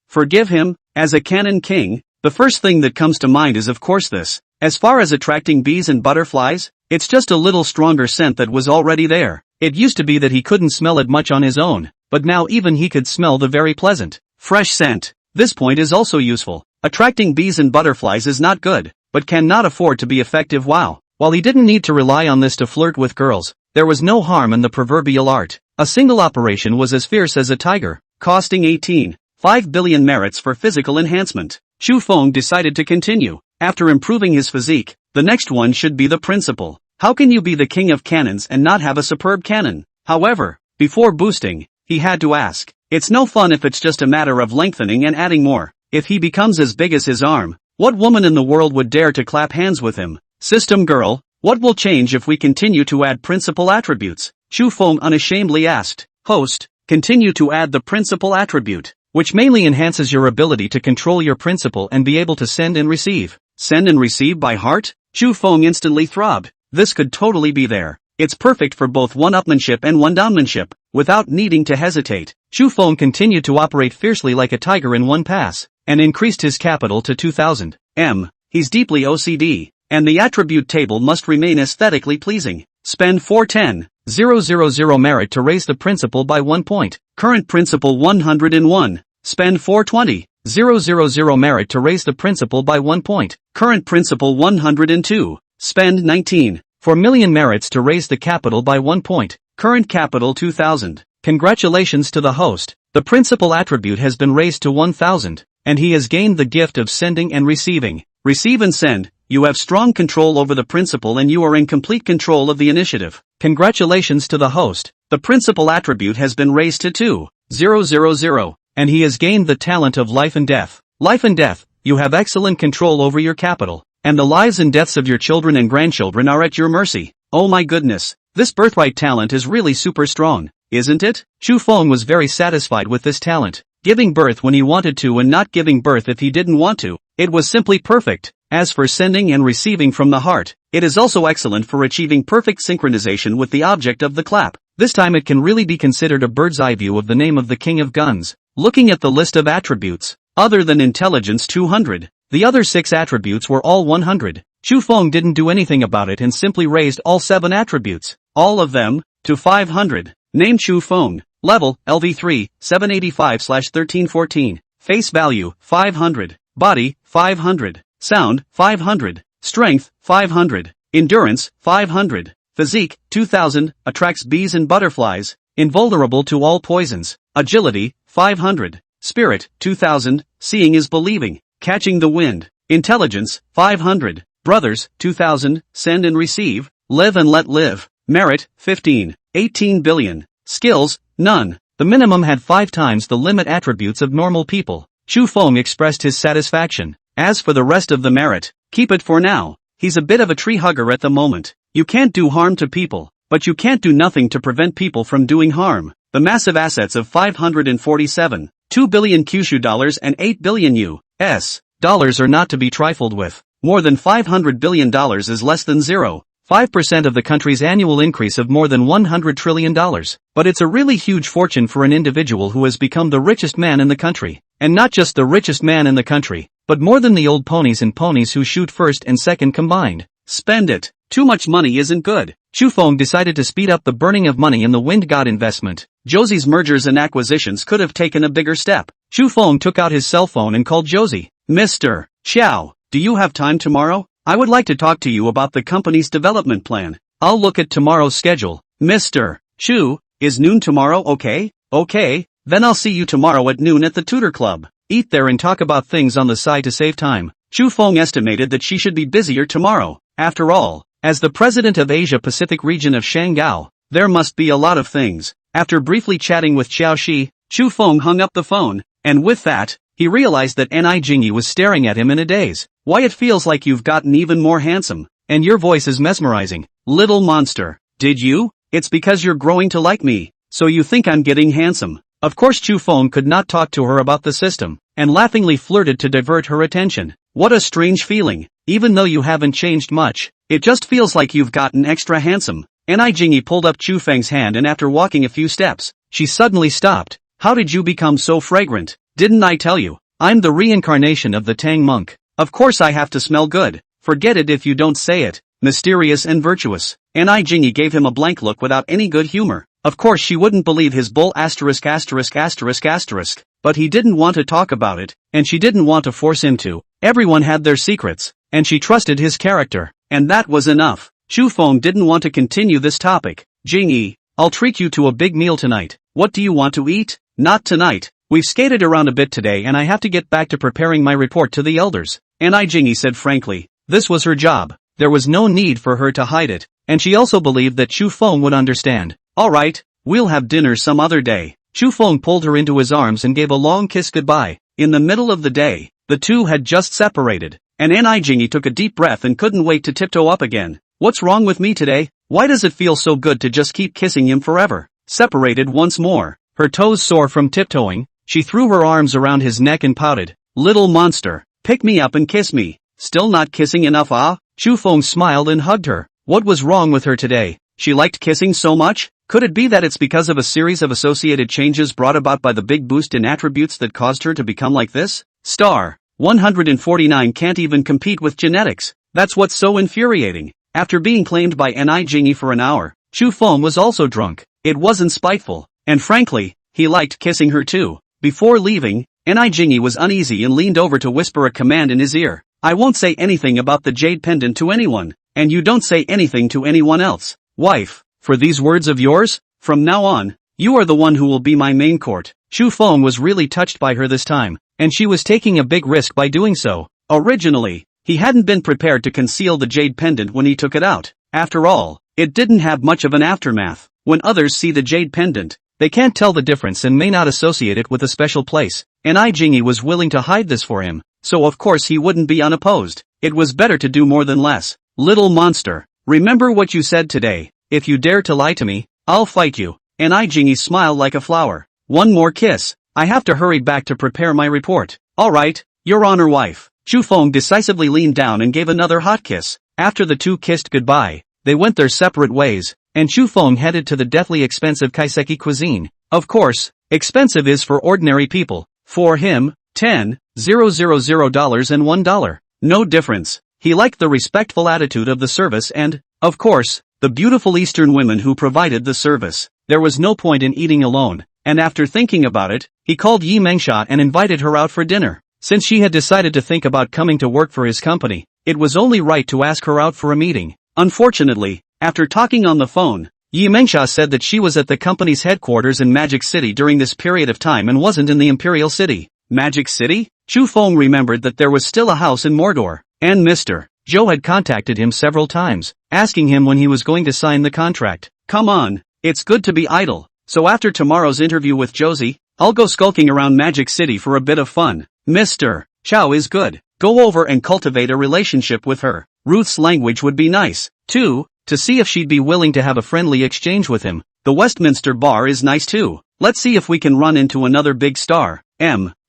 Forgive him. As a canon king, the first thing that comes to mind is of course this. As far as attracting bees and butterflies, it's just a little stronger scent that was already there. It used to be that he couldn't smell it much on his own, but now even he could smell the very pleasant, fresh scent. This point is also useful. Attracting bees and butterflies is not good, but cannot afford to be effective. Wow. While he didn't need to rely on this to flirt with girls, there was no harm in the proverbial art. A single operation was as fierce as a tiger, costing 18.5 billion merits for physical enhancement. Xu Feng decided to continue. After improving his physique, the next one should be the principal. How can you be the king of cannons and not have a superb cannon? However, before boosting, he had to ask. It's no fun if it's just a matter of lengthening and adding more. If he becomes as big as his arm, what woman in the world would dare to clap hands with him? System girl, what will change if we continue to add principal attributes? Xu Feng unashamedly asked. Host, continue to add the principal attribute, which mainly enhances your ability to control your principal and be able to send and receive. Send and receive by heart? Xu Feng instantly throbbed. This could totally be there. It's perfect for both one-upmanship and one-downmanship, without needing to hesitate. Xu Feng continued to operate fiercely like a tiger in one pass, and increased his capital to 2,000 M. He's deeply OCD, and the attribute table must remain aesthetically pleasing. Spend 410,000 merit to raise the principal by 1 point. Current principal 101. Spend 420,000 merit to raise the principal by 1 point. Current principal 102. Spend 19.4 million merits to raise the capital by 1 point. Current capital 2,000. Congratulations to the host. The principal attribute has been raised to 1,000, and he has gained the gift of sending and receiving. Receive and send. You have strong control over the principal and you are in complete control of the initiative. Congratulations to the host. The principal attribute has been raised to 2,000, and he has gained the talent of life and death. Life and death. You have excellent control over your capital, and the lives and deaths of your children and grandchildren are at your mercy. Oh my goodness. This birthright talent is really super strong, isn't it? Xu Feng was very satisfied with this talent. Giving birth when he wanted to and not giving birth if he didn't want to. It was simply perfect. As for sending and receiving from the heart, it is also excellent for achieving perfect synchronization with the object of the clap. This time it can really be considered a bird's eye view of the name of the king of guns. Looking at the list of attributes, other than intelligence 200, the other 6 attributes were all 100. Xu Feng didn't do anything about it and simply raised all 7 attributes, all of them, to 500. Name Xu Feng. Level, LV3, 785/1314. Face value, 500. Body, 500. Sound, 500. Strength, 500. Endurance, 500. Physique, 2,000. Attracts bees and butterflies. Invulnerable to all poisons. Agility, 500. Spirit, 2,000. Seeing is believing. Catching the wind. Intelligence, 500. Brothers, 2,000. Send and receive. Live and let live. Merit, 18 billion. Skills, none. The minimum had 5 times the limit attributes of normal people. Xu Feng expressed his satisfaction. As for the rest of the merit, keep it for now. He's a bit of a tree hugger at the moment. You can't do harm to people, but you can't do nothing to prevent people from doing harm. The massive assets of 547.2 billion Kyushu dollars and 8 billion US dollars are not to be trifled with. More than $500 billion is less than 0.5% of the country's annual increase of more than $100 trillion. But it's a really huge fortune for an individual who has become the richest man in the country. And not just the richest man in the country, but more than the old ponies and ponies who shoot first and second combined. Spend it. Too much money isn't good. Xu Feng decided to speed up the burning of money in the Wind God investment. Josie's mergers and acquisitions could have taken a bigger step. Xu Feng took out his cell phone and called Josie. Mr. Xiao, do you have time tomorrow? I would like to talk to you about the company's development plan. I'll look at tomorrow's schedule. Mr. Xu, is noon tomorrow okay? Okay, then I'll see you tomorrow at noon at the Tutor Club. Eat there and talk about things on the side to save time. Xu Feng estimated that she should be busier tomorrow. After all, as the president of Asia-Pacific region of Shanghai, there must be a lot of things. After briefly chatting with Xiao Shi, Xu Feng hung up the phone, and with that, he realized that Ni Jingyi was staring at him in a daze. Why, it feels like you've gotten even more handsome, and your voice is mesmerizing. Little monster. Did you? It's because you're growing to like me, so you think I'm getting handsome. Of course Xu Feng could not talk to her about the system, and laughingly flirted to divert her attention. What a strange feeling. Even though you haven't changed much, it just feels like you've gotten extra handsome. Jingyi pulled up Chu Feng's hand, and after walking a few steps, she suddenly stopped. How did you become so fragrant? Didn't I tell you? I'm the reincarnation of the Tang monk. Of course I have to smell good. Forget it if you don't say it. Mysterious and virtuous. Jingyi gave him a blank look without any good humor. Of course she wouldn't believe his bull ********, but he didn't want to talk about it, and she didn't want to force him to. Everyone had their secrets, and she trusted his character, and that was enough. Chu Feng didn't want to continue this topic. Jingyi, I'll treat you to a big meal tonight. What do you want to eat? Not tonight. We've skated around a bit today and I have to get back to preparing my report to the elders. Jingyi said frankly. This was her job. There was no need for her to hide it, and she also believed that Chu Feng would understand. Alright, we'll have dinner some other day. Chu Feng pulled her into his arms and gave a long kiss goodbye. In the middle of the day, the two had just separated, and Jingyi took a deep breath and couldn't wait to tiptoe up again. What's wrong with me today? Why does it feel so good to just keep kissing him forever? Separated once more, her toes sore from tiptoeing, she threw her arms around his neck and pouted. Little monster, pick me up and kiss me. Still not kissing enough, ah? Chu Feng smiled and hugged her. What was wrong with her today? She liked kissing so much? Could it be that it's because of a series of associated changes brought about by the big boost in attributes that caused her to become like this? Star 149 can't even compete with genetics. That's what's so infuriating. After being claimed by Jingyi for an hour, Chu Feng was also drunk. It wasn't spiteful, and frankly, he liked kissing her too. Before leaving, Jingyi was uneasy and leaned over to whisper a command in his ear. I won't say anything about the jade pendant to anyone, and you don't say anything to anyone else. Wife, for these words of yours, from now on, you are the one who will be my main court. Chu Feng was really touched by her this time, and she was taking a big risk by doing so. Originally, he hadn't been prepared to conceal the jade pendant when he took it out. After all, it didn't have much of an aftermath. When others see the jade pendant, they can't tell the difference and may not associate it with a special place. Jingyi was willing to hide this for him, so of course he wouldn't be unopposed. It was better to do more than less. Little monster, remember what you said today. If you dare to lie to me, I'll fight you. Jingyi smiled like a flower. One more kiss. I have to hurry back to prepare my report. Alright, Your Honor, wife. Chu Feng decisively leaned down and gave another hot kiss. After the two kissed goodbye, they went their separate ways, and Chu Feng headed to the deathly expensive kaiseki cuisine. Of course, expensive is for ordinary people. For him, $10,000 and $1. No difference. He liked the respectful attitude of the service and, of course, the beautiful Eastern women who provided the service. There was no point in eating alone, and after thinking about it, he called Yi Mengsha and invited her out for dinner. Since she had decided to think about coming to work for his company, it was only right to ask her out for a meeting. Unfortunately, after talking on the phone, Yi Mengsha said that she was at the company's headquarters in Magic City during this period of time and wasn't in the Imperial City. Magic City? Chu Feng remembered that there was still a house in Mordor, and Mr. Zhou had contacted him several times, asking him when he was going to sign the contract. Come on, it's good to be idle. So after tomorrow's interview with Josie, I'll go skulking around Magic City for a bit of fun. Mr. Chow is good. Go over and cultivate a relationship with her. Ruth's language would be nice, too, to see if she'd be willing to have a friendly exchange with him. The Westminster Bar is nice too. Let's see if we can run into another big star.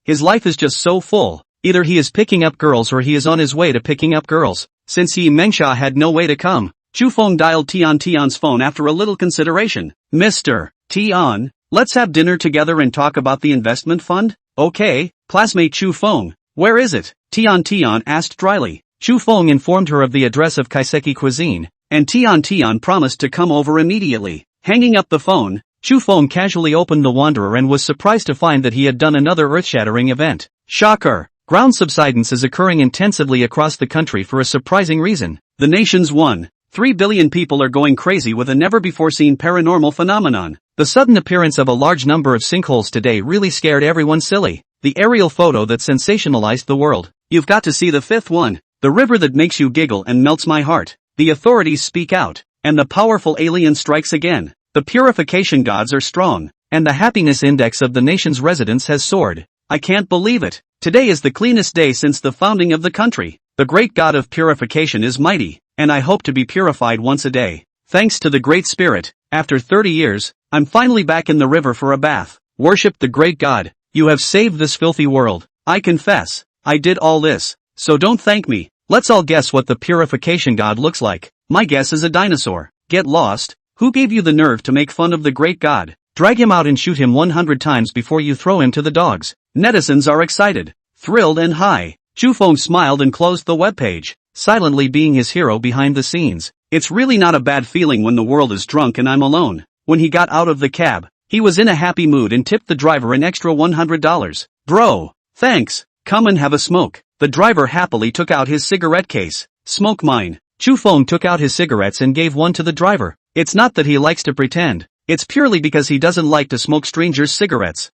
His life is just so full. Either he is picking up girls or he is on his way to picking up girls. Since Yi Mengsha had no way to come, Chu Feng dialed Tian's phone after a little consideration. Mr. Tian, let's have dinner together and talk about the investment fund? Okay, classmate Chu Feng. Where is it? Tian asked dryly. Chu Feng informed her of the address of Kaiseki Cuisine, and Tian promised to come over immediately. Hanging up the phone, Chu Feng casually opened the Wanderer and was surprised to find that he had done another earth-shattering event. Shocker! Ground subsidence is occurring intensively across the country for a surprising reason. The nation's 1.3 billion people are going crazy with a never-before-seen paranormal phenomenon. The sudden appearance of a large number of sinkholes today really scared everyone silly. The aerial photo that sensationalized the world. You've got to see the fifth one. The river that makes you giggle and melts my heart. The authorities speak out, and the powerful alien strikes again. The purification gods are strong, and the happiness index of the nation's residents has soared. I can't believe it. Today is the cleanest day since the founding of the country. The great god of purification is mighty, and I hope to be purified once a day. Thanks to the Great Spirit, after 30 years, I'm finally back in the river for a bath. Worship the great god. You have saved this filthy world. I confess, I did all this, so don't thank me. Let's all guess what the purification god looks like. My guess is a dinosaur. Get lost. Who gave you the nerve to make fun of the great god? Drag him out and shoot him 100 times before you throw him to the dogs. Netizens are excited, thrilled and high. Chu Feng smiled and closed the webpage, silently being his hero behind the scenes. It's really not a bad feeling when the world is drunk and I'm alone. When he got out of the cab, he was in a happy mood and tipped the driver an extra $100. Bro, thanks, come and have a smoke. The driver happily took out his cigarette case. Smoke mine. Chu Feng took out his cigarettes and gave one to the driver. It's not that he likes to pretend. It's purely because he doesn't like to smoke strangers' cigarettes.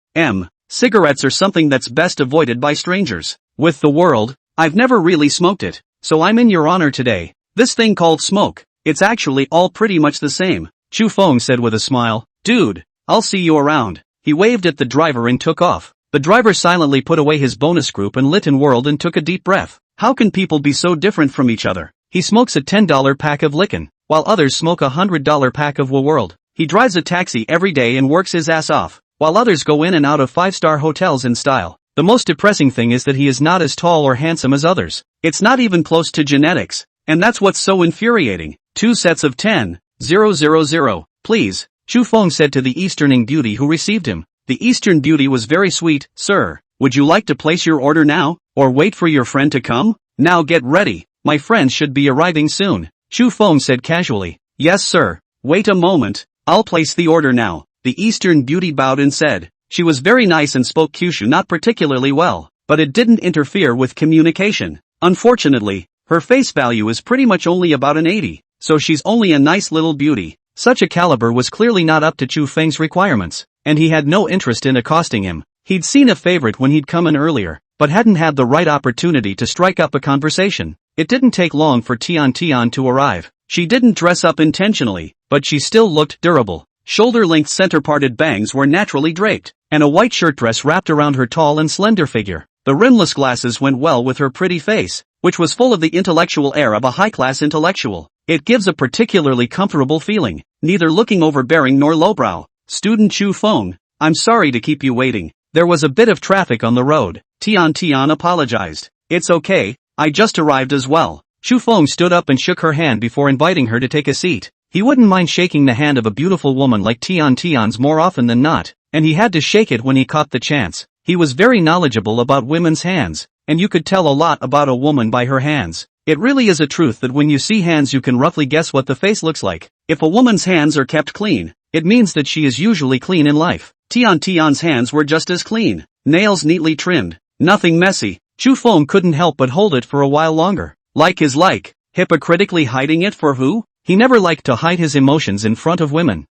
Cigarettes are something that's best avoided by strangers. With the world, I've never really smoked it, so I'm in your honor today. This thing called smoke, it's actually all pretty much the same, Chu Feng said with a smile. Dude, I'll see you around. He waved at the driver and took off. The driver silently put away his bonus group and lit in world and took a deep breath. How can people be so different from each other? He smokes a $10 pack of Lickin', while others smoke a $100 pack of World. He drives a taxi every day and works his ass off, while others go in and out of 5-star hotels in style. The most depressing thing is that he is not as tall or handsome as others. It's not even close to genetics, and that's what's so infuriating. 2 sets of 10, 000, please, Chu Feng said to the Easterning beauty who received him. The Eastern beauty was very sweet. Sir, would you like to place your order now, or wait for your friend to come? Now get ready, my friend should be arriving soon, Chu Feng said casually. Yes sir, wait a moment, I'll place the order now. The Eastern beauty bowed and said. She was very nice and spoke Kyushu not particularly well, but it didn't interfere with communication. Unfortunately, her face value is pretty much only about an 80, so she's only a nice little beauty. Such a caliber was clearly not up to Chu Feng's requirements, and he had no interest in accosting him. He'd seen a favorite when he'd come in earlier, but hadn't had the right opportunity to strike up a conversation. It didn't take long for Tian to arrive. She didn't dress up intentionally, but she still looked durable. Shoulder-length center-parted bangs were naturally draped, and a white shirt dress wrapped around her tall and slender figure. The rimless glasses went well with her pretty face, which was full of the intellectual air of a high-class intellectual. It gives a particularly comfortable feeling, neither looking overbearing nor lowbrow. Student Chu Feng, I'm sorry to keep you waiting. There was a bit of traffic on the road. Tian apologized. It's okay, I just arrived as well. Chu Feng stood up and shook her hand before inviting her to take a seat. He wouldn't mind shaking the hand of a beautiful woman like Tian's more often than not, and he had to shake it when he caught the chance. He was very knowledgeable about women's hands, and you could tell a lot about a woman by her hands. It really is a truth that when you see hands you can roughly guess what the face looks like. If a woman's hands are kept clean, it means that she is usually clean in life. Tian's hands were just as clean, nails neatly trimmed, nothing messy. Chu Feng couldn't help but hold it for a while longer. Like is like, hypocritically hiding it for who? He never liked to hide his emotions in front of women.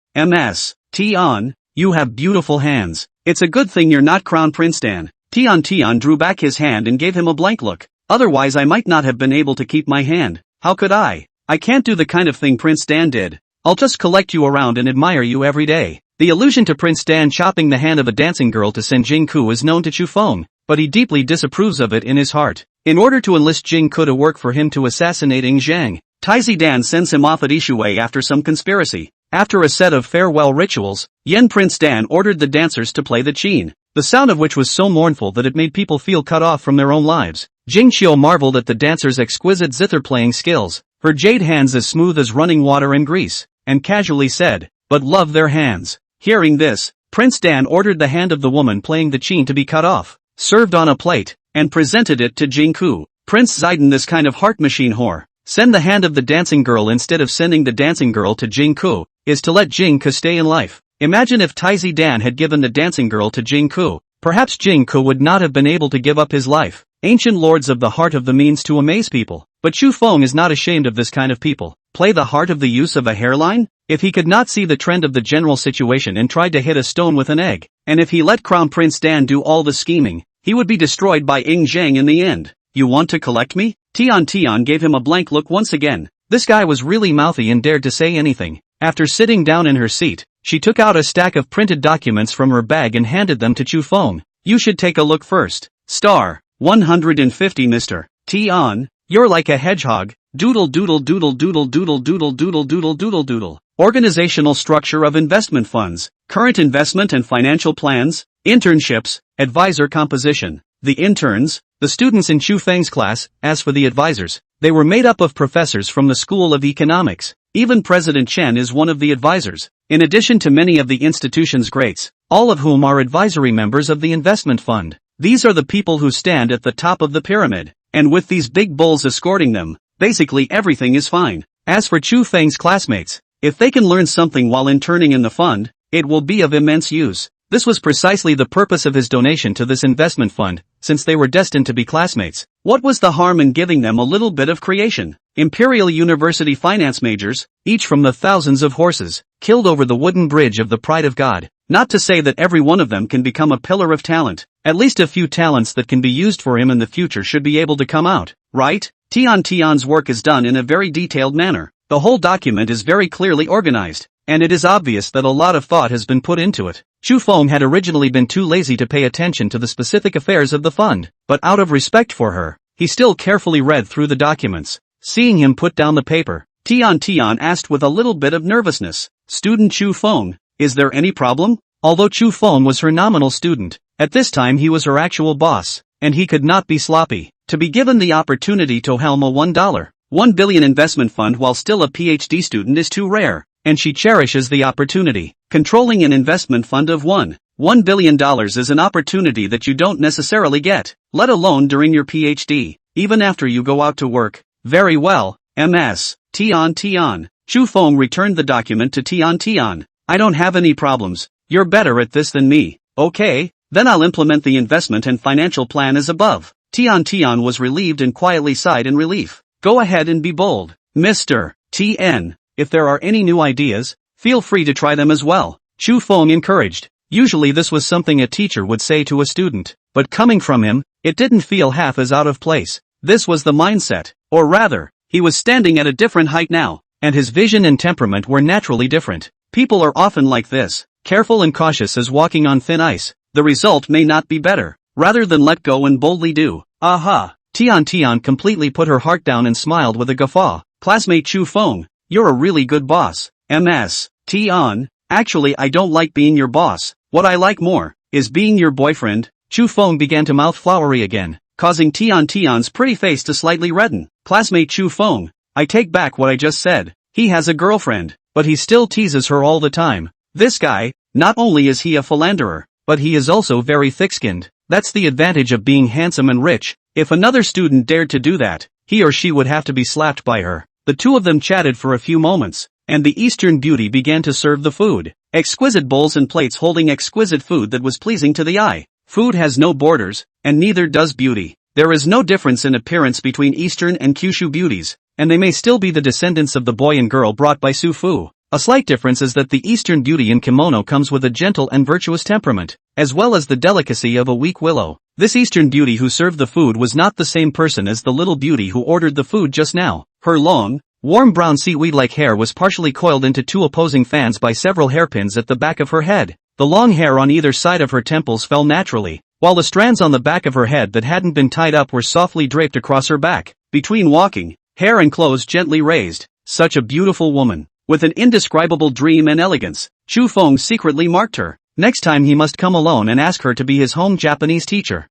Tian, you have beautiful hands. It's a good thing you're not Crown Prince Dan. Tian drew back his hand and gave him a blank look. Otherwise I might not have been able to keep my hand. How could I? I can't do the kind of thing Prince Dan did. I'll just collect you around and admire you every day. The allusion to Prince Dan chopping the hand of a dancing girl to send Jingku is known to Chu Feng, but he deeply disapproves of it in his heart. In order to enlist Jingku to work for him to assassinate Zhang, Taizi Dan sends him off at Ishui after some conspiracy. After a set of farewell rituals, Prince Dan ordered the dancers to play the qin, the sound of which was so mournful that it made people feel cut off from their own lives. Jingqiu marveled at the dancers' exquisite zither-playing skills, her jade hands as smooth as running water and grease, and casually said, but love their hands. Hearing this, Prince Dan ordered the hand of the woman playing the qin to be cut off, served on a plate, and presented it to Jingku. Prince Zidane, this kind of heart machine whore. Send the hand of the dancing girl instead of sending the dancing girl to Jingku, is to let Jingku stay in life. Imagine if Taizi Dan had given the dancing girl to Jingku. Perhaps Jingku would not have been able to give up his life. Ancient lords of the heart of the means to amaze people. But Chu Feng is not ashamed of this kind of people. Play the heart of the use of a hairline? If he could not see the trend of the general situation and tried to hit a stone with an egg, and if he let Crown Prince Dan do all the scheming, he would be destroyed by Zhang in the end. You want to collect me? Tian gave him a blank look once again. This guy was really mouthy and dared to say anything. After sitting down in her seat, she took out a stack of printed documents from her bag and handed them to Chu Feng. You should take a look first. Star 150 Mr. Tian, you're like a hedgehog. Doodle doodle doodle doodle doodle doodle doodle doodle doodle doodle. Organizational structure of investment funds, current investment and financial plans, internships, advisor composition. The interns, the students in Chu Feng's class. As for the advisors, they were made up of professors from the School of Economics. Even President Chen is one of the advisors, in addition to many of the institution's greats, all of whom are advisory members of the investment fund. These are the people who stand at the top of the pyramid, and with these big bulls escorting them, basically everything is fine. As for Chu Feng's classmates, if they can learn something while interning in the fund, it will be of immense use. This was precisely the purpose of his donation to this investment fund, since they were destined to be classmates. What was the harm in giving them a little bit of creation? Imperial University finance majors, each from the thousands of horses, killed over the wooden bridge of the pride of God. Not to say that every one of them can become a pillar of talent. At least a few talents that can be used for him in the future should be able to come out, right? Tian's work is done in a very detailed manner. The whole document is very clearly organized, and it is obvious that a lot of thought has been put into it. Chu Feng had originally been too lazy to pay attention to the specific affairs of the fund, but out of respect for her, he still carefully read through the documents. Seeing him put down the paper, Tian asked with a little bit of nervousness, "Student Chu Feng, is there any problem?" Although Chu Feng was her nominal student, at this time he was her actual boss, and he could not be sloppy. To be given the opportunity to helm a $1 billion investment fund while still a PhD student is too rare, and she cherishes the opportunity. Controlling an investment fund of $1 billion is an opportunity that you don't necessarily get, let alone during your PhD, even after you go out to work. Very well, Ms. Tian. Chu Feng returned the document to Tian. "I don't have any problems. You're better at this than me. Okay, then I'll implement the investment and financial plan as above." Tian was relieved and quietly sighed in relief. "Go ahead and be bold, Mr. Tn. If there are any new ideas, feel free to try them as well," Chu Feng encouraged. Usually this was something a teacher would say to a student, but coming from him, it didn't feel half as out of place. This was the mindset, or rather, he was standing at a different height now, and his vision and temperament were naturally different. People are often like this, careful and cautious as walking on thin ice. The result may not be better, rather than let go and boldly do. Aha! Tian completely put her heart down and smiled with a guffaw. "Classmate Chu Feng, you're a really good boss." Ms. Tian, "Actually I don't like being your boss. What I like more, is being your boyfriend." Chu Feng began to mouth flowery again, causing Tian's pretty face to slightly redden. "Classmate Chu Feng, I take back what I just said. He has a girlfriend, but he still teases her all the time. This guy, not only is he a philanderer, but he is also very thick-skinned. That's the advantage of being handsome and rich. If another student dared to do that, he or she would have to be slapped by her." The two of them chatted for a few moments, and the Eastern beauty began to serve the food. Exquisite bowls and plates holding exquisite food that was pleasing to the eye. Food has no borders, and neither does beauty. There is no difference in appearance between Eastern and Kyushu beauties, and they may still be the descendants of the boy and girl brought by Su Fu. A slight difference is that the Eastern beauty in kimono comes with a gentle and virtuous temperament, as well as the delicacy of a weak willow. This Eastern beauty who served the food was not the same person as the little beauty who ordered the food just now. Her long, warm brown seaweed-like hair was partially coiled into two opposing fans by several hairpins at the back of her head. The long hair on either side of her temples fell naturally, while the strands on the back of her head that hadn't been tied up were softly draped across her back. Between walking, hair and clothes gently raised. Such a beautiful woman, with an indescribable dream and elegance. Chu Feng secretly marked her. Next time he must come alone and ask her to be his home Japanese teacher.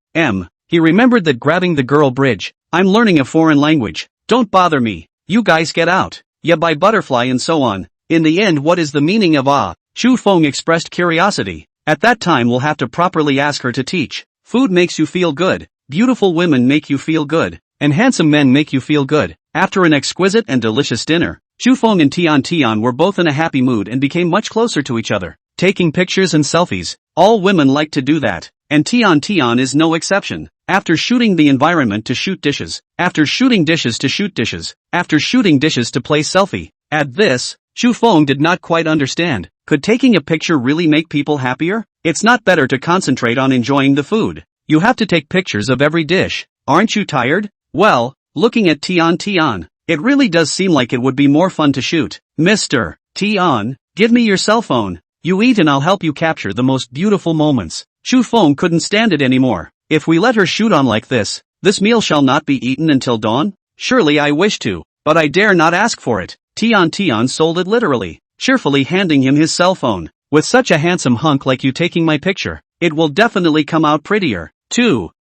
He remembered that grabbing the girl bridge. "I'm learning a foreign language. Don't bother me. You guys get out." "Yeah, by butterfly and so on. In the end, what is the meaning of ah?" Chu Feng expressed curiosity. At that time we'll have to properly ask her to teach. Food makes you feel good, beautiful women make you feel good, and handsome men make you feel good. After an exquisite and delicious dinner, Chu Feng and Tian were both in a happy mood and became much closer to each other. Taking pictures and selfies. All women like to do that, and Tian is no exception. After shooting the environment to shoot dishes, after shooting dishes to shoot dishes, after shooting dishes to play selfie. At this, Chu Feng did not quite understand. Could taking a picture really make people happier? It's not better to concentrate on enjoying the food. You have to take pictures of every dish. Aren't you tired? Well, looking at Tian, it really does seem like it would be more fun to shoot. "Mr. Tian, give me your cell phone. You eat and I'll help you capture the most beautiful moments." Chu Feng couldn't stand it anymore. "If we let her shoot on like this meal shall not be eaten until dawn? Surely I wish to, but I dare not ask for it." Tian sold it literally, cheerfully handing him his cell phone. "With such a handsome hunk like you taking my picture, it will definitely come out prettier, too."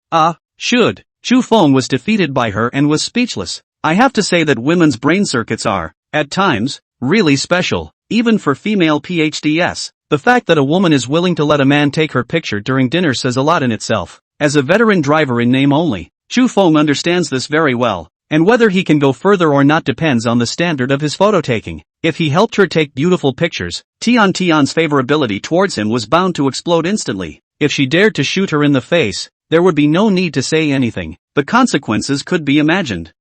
Should. Chu Feng was defeated by her and was speechless. I have to say that women's brain circuits are, at times, really special, even for female PhDs. The fact that a woman is willing to let a man take her picture during dinner says a lot in itself. As a veteran driver in name only, Chu Feng understands this very well, and whether he can go further or not depends on the standard of his photo taking. If he helped her take beautiful pictures, Tian's favorability towards him was bound to explode instantly. If she dared to shoot her in the face, there would be no need to say anything. The consequences could be imagined.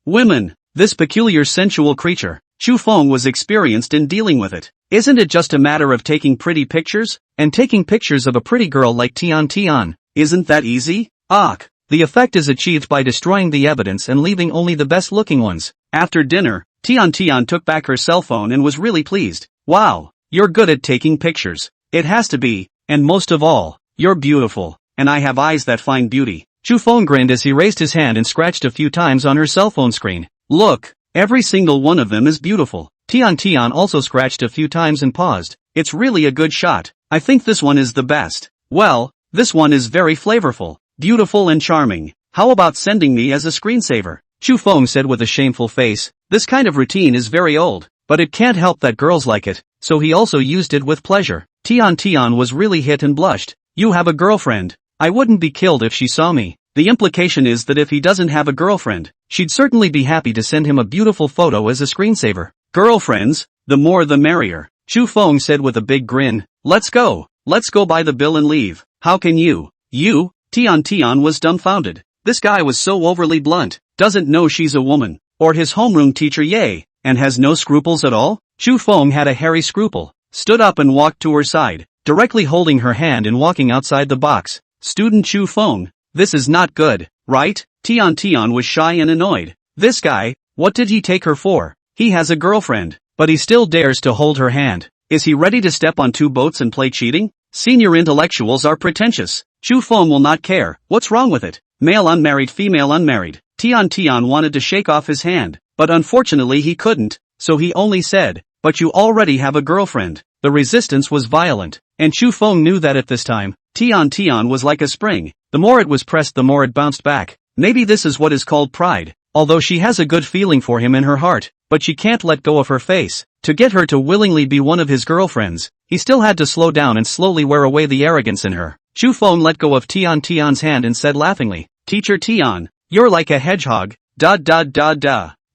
Women. This peculiar sensual creature, Chu Feng was experienced in dealing with it. Isn't it just a matter of taking pretty pictures? And taking pictures of a pretty girl like Tian. Isn't that easy? The effect is achieved by destroying the evidence and leaving only the best looking ones. After dinner, Tian took back her cell phone and was really pleased. Wow, you're good at taking pictures. It has to be, and most of all, you're beautiful, and I have eyes that find beauty. Chu Feng grinned as he raised his hand and scratched a few times on her cell phone screen. Look, every single one of them is beautiful. Tian also scratched a few times and paused. It's really a good shot. I think this one is the best. Well, this one is very flavorful, beautiful and charming. How about sending me as a screensaver? Chu Feng said with a shameful face. This kind of routine is very old, but it can't help that girls like it, so he also used it with pleasure. Tian was really hit and blushed. You have a girlfriend. I wouldn't be killed if she saw me. The implication is that if he doesn't have a girlfriend, she'd certainly be happy to send him a beautiful photo as a screensaver. Girlfriends, the more the merrier, Chu Feng said with a big grin. Let's go buy the bill and leave. How can you? Tian was dumbfounded. This guy was so overly blunt, doesn't know she's a woman, or his homeroom teacher and has no scruples at all? Chu Feng had a hairy scruple, stood up and walked to her side, directly holding her hand and walking outside the box. Student Chu Feng, this is not good, right? Tian was shy and annoyed. This guy, what did he take her for? He has a girlfriend, but he still dares to hold her hand. Is he ready to step on two boats and play cheating? Senior intellectuals are pretentious. Chu Feng will not care. What's wrong with it? Male unmarried, female unmarried. Tian wanted to shake off his hand, but unfortunately he couldn't, so he only said, but you already have a girlfriend. The resistance was violent, and Chu Feng knew that at this time. Tian was like a spring. The more it was pressed, the more it bounced back. Maybe this is what is called pride. Although she has a good feeling for him in her heart, but she can't let go of her face. To get her to willingly be one of his girlfriends, he still had to slow down and slowly wear away the arrogance in her. Chu Feng let go of Tian's hand and said laughingly, Teacher Tian, you're like a hedgehog, .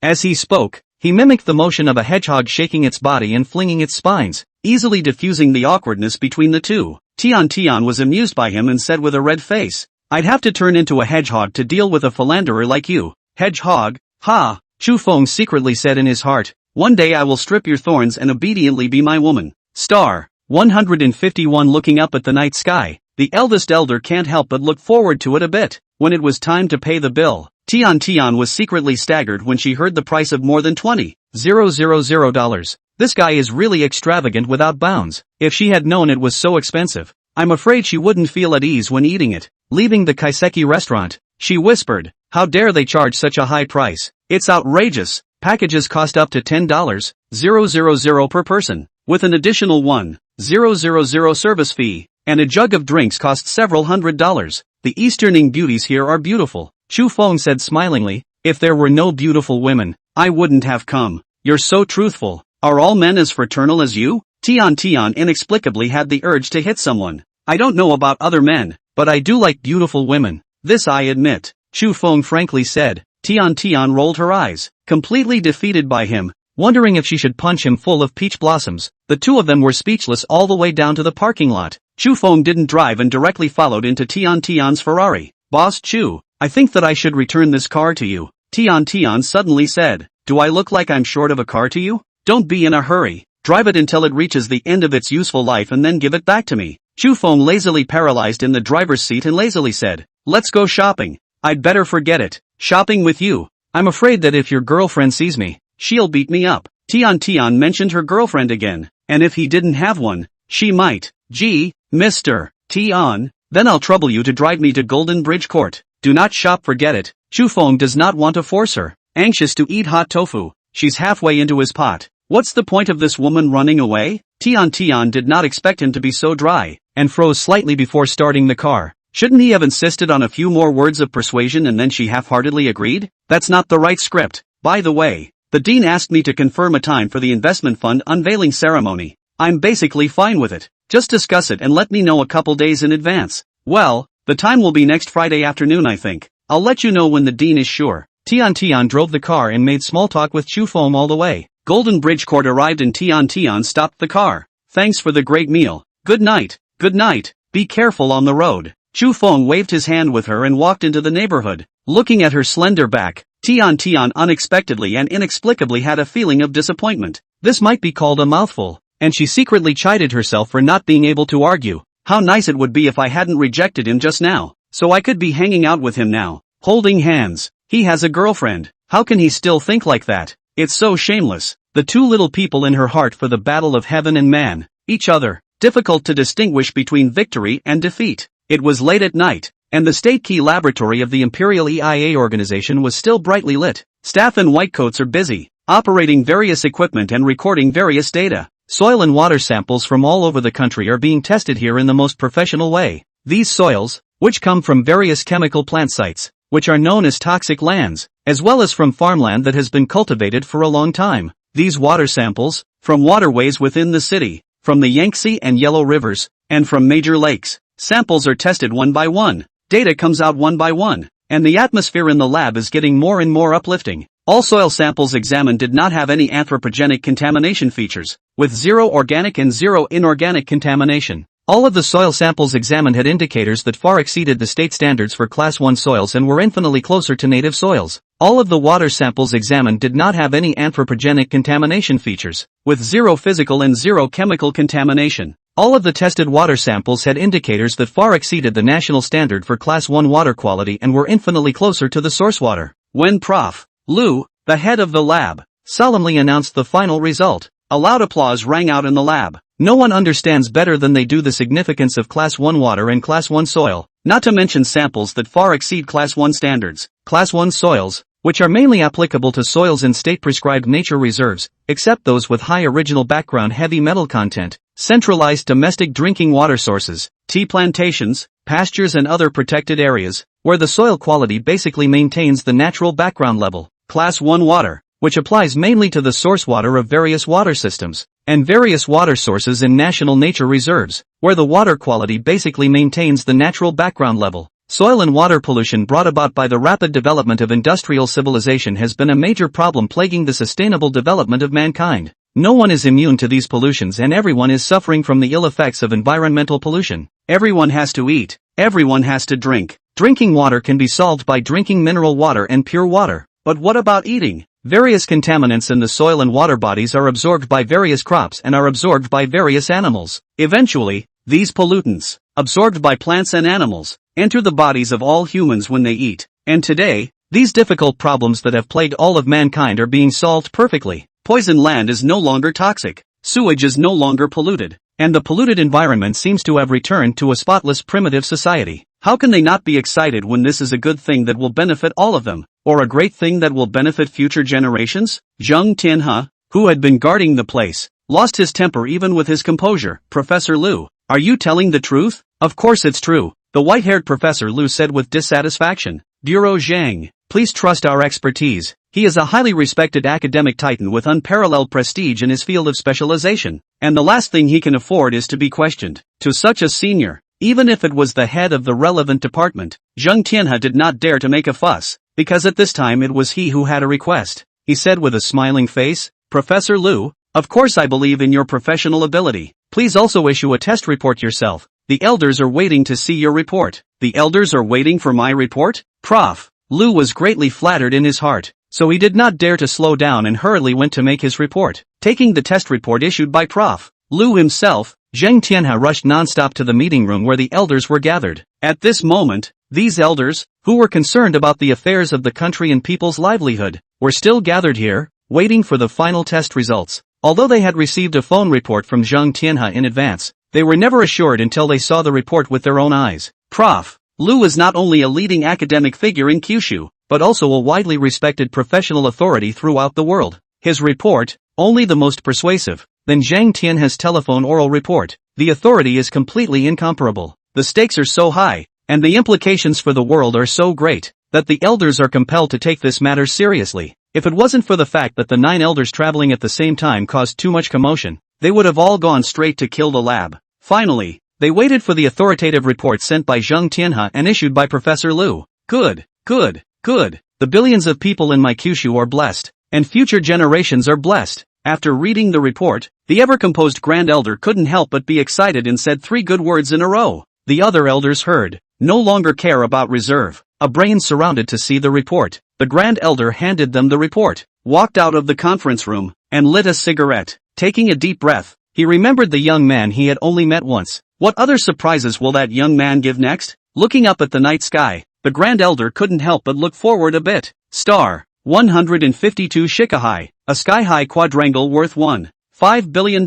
As he spoke, he mimicked the motion of a hedgehog shaking its body and flinging its spines, easily diffusing the awkwardness between the two. Tian was amused by him and said with a red face, I'd have to turn into a hedgehog to deal with a philanderer like you. Hedgehog, ha! Chu Feng secretly said in his heart, one day I will strip your thorns and obediently be my woman. Star 151. Looking up at the night sky, the eldest elder can't help but look forward to it a bit. When it was time to pay the bill, Tian was secretly staggered when she heard the price of more than $20,000. This guy is really extravagant without bounds. If she had known it was so expensive, I'm afraid she wouldn't feel at ease when eating it. Leaving the kaiseki restaurant, she whispered, how dare they charge such a high price? It's outrageous. Packages cost up to $10,000 per person, with an additional $1,000 service fee, and a jug of drinks costs several $100s. The Easterning beauties here are beautiful, Chu Feng said smilingly. If there were no beautiful women, I wouldn't have come. You're so truthful. Are all men as fraternal as you? Tian inexplicably had the urge to hit someone. I don't know about other men, but I do like beautiful women. This I admit, Chu Feng frankly said. Tian rolled her eyes, completely defeated by him, wondering if she should punch him full of peach blossoms. The two of them were speechless all the way down to the parking lot. Chu Feng didn't drive and directly followed into Tian's Ferrari. Boss Chu, I think that I should return this car to you, Tian suddenly said. Do I look like I'm short of a car to you? Don't be in a hurry. Drive it until it reaches the end of its useful life and then give it back to me. Chu Feng lazily paralyzed in the driver's seat and lazily said, let's go shopping. I'd better forget it. Shopping with you? I'm afraid that if your girlfriend sees me, she'll beat me up. Tian mentioned her girlfriend again, and if he didn't have one, she might. Gee, Mr. Tian, then I'll trouble you to drive me to Golden Bridge Court. Do not shop, forget it. Chu Feng does not want to force her. Anxious to eat hot tofu, she's halfway into his pot. What's the point of this woman running away? Tian did not expect him to be so dry, and froze slightly before starting the car. Shouldn't he have insisted on a few more words of persuasion and then she half-heartedly agreed? That's not the right script. By the way, The dean asked me to confirm a time for the investment fund unveiling ceremony. I'm basically fine with it. Just discuss it and let me know a couple days in advance. Well, the time will be next Friday afternoon, I think. I'll let you know when the dean is sure. Tian drove the car and made small talk with Chu Feng all the way. Golden Bridge Court arrived and Tian stopped the car. Thanks for the great meal. Good night. Good night. Be careful on the road. Chu Feng waved his hand with her and walked into the neighborhood. Looking at her slender back, Tian unexpectedly and inexplicably had a feeling of disappointment. This might be called a mouthful, and she secretly chided herself for not being able to argue. How nice it would be if I hadn't rejected him just now, so I could be hanging out with him now, holding hands. He has a girlfriend. How can he still think like that? It's so shameless. The two little people in her heart for the battle of heaven and man, each other. Difficult to distinguish between victory and defeat. It was late at night, and the state key laboratory of the Imperial EIA organization was still brightly lit. Staff in white coats are busy, operating various equipment and recording various data. Soil and water samples from all over the country are being tested here in the most professional way. These soils, which come from various chemical plant sites, which are known as toxic lands, as well as from farmland that has been cultivated for a long time. These water samples, from waterways within the city, from the Yangtze and Yellow rivers, and from major lakes. Samples are tested one by one, data comes out one by one, and the atmosphere in the lab is getting more and more uplifting. All soil samples examined did not have any anthropogenic contamination features, with 0 organic and 0 inorganic contamination. All of the soil samples examined had indicators that far exceeded the state standards for Class 1 soils and were infinitely closer to native soils. All of the water samples examined did not have any anthropogenic contamination features, with 0 physical and 0 chemical contamination. All of the tested water samples had indicators that far exceeded the national standard for Class 1 water quality and were infinitely closer to the source water. When Prof. Liu, the head of the lab, solemnly announced the final result, a loud applause rang out in the lab. No one understands better than they do the significance of Class 1 water and Class 1 soil, not to mention samples that far exceed Class 1 standards. Class 1 soils, which are mainly applicable to soils in state-prescribed nature reserves, except those with high original background heavy metal content, centralized domestic drinking water sources, tea plantations, pastures and other protected areas, where the soil quality basically maintains the natural background level. Class 1 water, which applies mainly to the source water of various water systems, and various water sources in national nature reserves, where the water quality basically maintains the natural background level. Soil and water pollution brought about by the rapid development of industrial civilization has been a major problem plaguing the sustainable development of mankind. No one is immune to these pollutions and everyone is suffering from the ill effects of environmental pollution. Everyone has to eat. Everyone has to drink. Drinking water can be solved by drinking mineral water and pure water. But what about eating? Various contaminants in the soil and water bodies are absorbed by various crops and are absorbed by various animals. Eventually, these pollutants, absorbed by plants and animals, enter the bodies of all humans when they eat. And today, these difficult problems that have plagued all of mankind are being solved perfectly. Poisoned land is no longer toxic, sewage is no longer polluted, and the polluted environment seems to have returned to a spotless primitive society. How can they not be excited when this is a good thing that will benefit all of them, or a great thing that will benefit future generations? Zheng Tianhe, who had been guarding the place, lost his temper even with his composure. Professor Liu, are you telling the truth? Of course it's true, the white-haired Professor Liu said with dissatisfaction. Bureau Zhang, please trust our expertise. He is a highly respected academic titan with unparalleled prestige in his field of specialization, and the last thing he can afford is to be questioned. To such a senior, even if it was the head of the relevant department, Zheng Tianhe did not dare to make a fuss, because at this time it was he who had a request. He said with a smiling face, Professor Liu, of course I believe in your professional ability. Please also issue a test report yourself. The elders are waiting to see your report. The elders are waiting for my report? Prof. Liu was greatly flattered in his heart, so he did not dare to slow down and hurriedly went to make his report. Taking the test report issued by Prof. Liu himself, Zheng Tianhe rushed non-stop to the meeting room where the elders were gathered. At this moment, these elders, who were concerned about the affairs of the country and people's livelihood, were still gathered here, waiting for the final test results. Although they had received a phone report from Zheng Tianhe in advance, they were never assured until they saw the report with their own eyes. Prof. Liu is not only a leading academic figure in Kyushu, but also a widely respected professional authority throughout the world. His report, only the most persuasive. Then Zhang Tianhe's telephone oral report. The authority is completely incomparable. The stakes are so high, and the implications for the world are so great, that the elders are compelled to take this matter seriously. If it wasn't for the fact that the 9 elders traveling at the same time caused too much commotion, they would have all gone straight to kill the lab. Finally, they waited for the authoritative report sent by Zheng Tianhe and issued by Professor Liu. Good. The billions of people in my Kyushu are blessed, and future generations are blessed. After reading the report, the ever-composed Grand Elder couldn't help but be excited and said 3 good words in a row. The other elders heard. No longer care about reserve. A brain surrounded to see the report. The Grand Elder handed them the report, walked out of the conference room, and lit a cigarette. Taking a deep breath, he remembered the young man he had only met once. What other surprises will that young man give next? Looking up at the night sky, the Grand Elder couldn't help but look forward a bit. Star 152 Shikahai, a sky-high quadrangle worth $1.5 billion.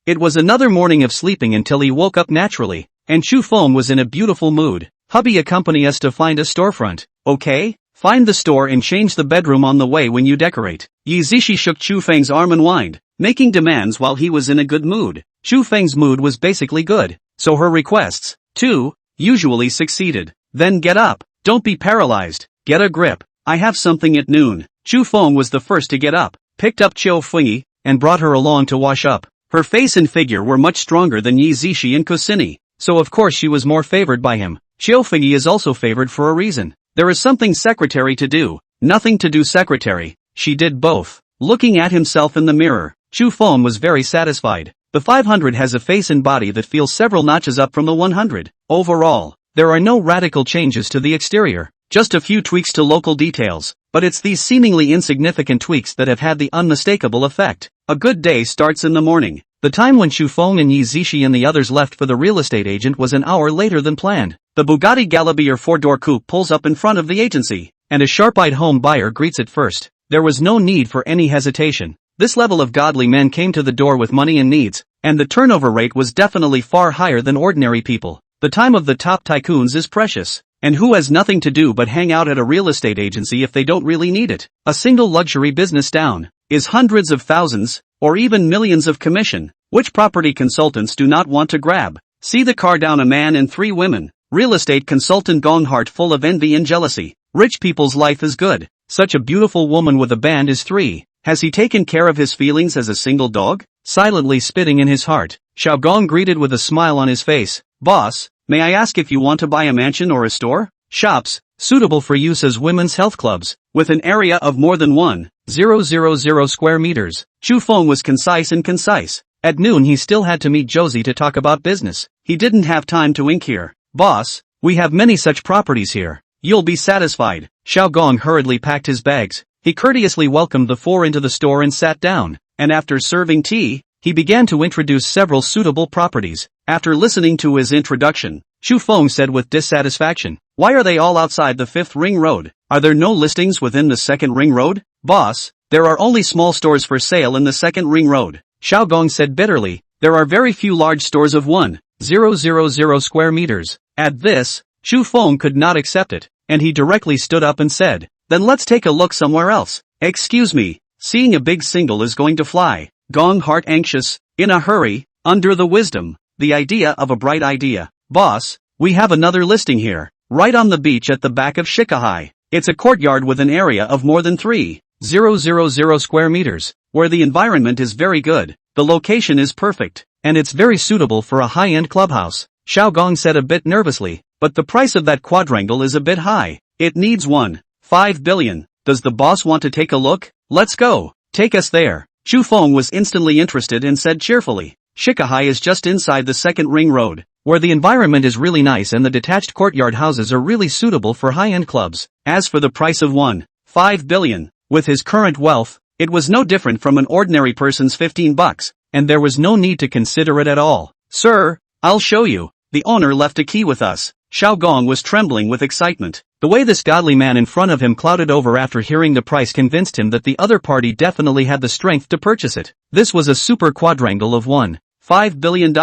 It was another morning of sleeping until he woke up naturally, and Chu Feng was in a beautiful mood. Hubby, accompany us to find a storefront, okay? Find the store and change the bedroom on the way when you decorate. Yi Zishi shook Chu Feng's arm and whined, making demands while he was in a good mood. Chu Feng's mood was basically good, so her requests, too, usually succeeded. Then get up, don't be paralyzed, get a grip, I have something at noon. Chu Feng was the first to get up, picked up Chiu Fengyi, and brought her along to wash up. Her face and figure were much stronger than Yi Zishi and Kusini, so of course she was more favored by him. Chiu Fengyi is also favored for a reason. There is something secretary to do, nothing to do secretary. She did both. Looking at himself in the mirror, Chu Feng was very satisfied. The 500 has a face and body that feels several notches up from the 100. Overall, there are no radical changes to the exterior, just a few tweaks to local details, but it's these seemingly insignificant tweaks that have had the unmistakable effect. A good day starts in the morning. The time when Chu Feng and Yi Zishi and the others left for the real estate agent was an hour later than planned. The Bugatti Galabier 4-door coupe pulls up in front of the agency, and a sharp-eyed home buyer greets it first. There was no need for any hesitation. This level of godly men came to the door with money and needs, and the turnover rate was definitely far higher than ordinary people. The time of the top tycoons is precious, and who has nothing to do but hang out at a real estate agency if they don't really need it? A single luxury business down is hundreds of thousands, or even millions of commission, which property consultants do not want to grab. See the car down, a man and 3 women. Real estate consultant Gong, heart full of envy and jealousy. Rich people's life is good. Such a beautiful woman with a band is 3. Has he taken care of his feelings as a single dog? Silently spitting in his heart, Xiao Gong greeted with a smile on his face. Boss, may I ask if you want to buy a mansion or a store? Shops, suitable for use as women's health clubs, with an area of more than 1,000 square meters. Chu Feng was concise. At noon he still had to meet Josie to talk about business. He didn't have time to ink here. Boss, we have many such properties here. You'll be satisfied. Xiao Gong hurriedly packed his bags. He courteously welcomed the 4 into the store and sat down, and after serving tea, he began to introduce several suitable properties. After listening to his introduction, Chu Feng said with dissatisfaction, why are they all outside the 5th ring road? Are there no listings within the 2nd ring road? Boss, there are only small stores for sale in the 2nd ring road. Xiao Gong said bitterly, there are very few large stores of 1,000 square meters. At this, Chu Feng could not accept it, and he directly stood up and said, then let's take a look somewhere else. Excuse me, seeing a big single is going to fly. Gong, heart anxious, in a hurry, under the wisdom, the idea of a bright idea. Boss, we have another listing here, right on the beach at the back of Shikahai. It's a courtyard with an area of more than 3,000 square meters, where the environment is very good, the location is perfect, and it's very suitable for a high-end clubhouse. Xiao Gong said a bit nervously, but the price of that quadrangle is a bit high. It needs 1.5 billion. Does the boss want to take a look? Let's go. Take us there. Chu Feng was instantly interested and said cheerfully, Shikahai is just inside the 2nd ring road, where the environment is really nice and the detached courtyard houses are really suitable for high-end clubs. As for the price of 1.5 billion, with his current wealth, it was no different from an ordinary person's $15, and there was no need to consider it at all. Sir, I'll show you. The owner left a key with us. Xiao Gong was trembling with excitement. The way this godly man in front of him clouded over after hearing the price convinced him that the other party definitely had the strength to purchase it. This was a super quadrangle of $1.5 billion,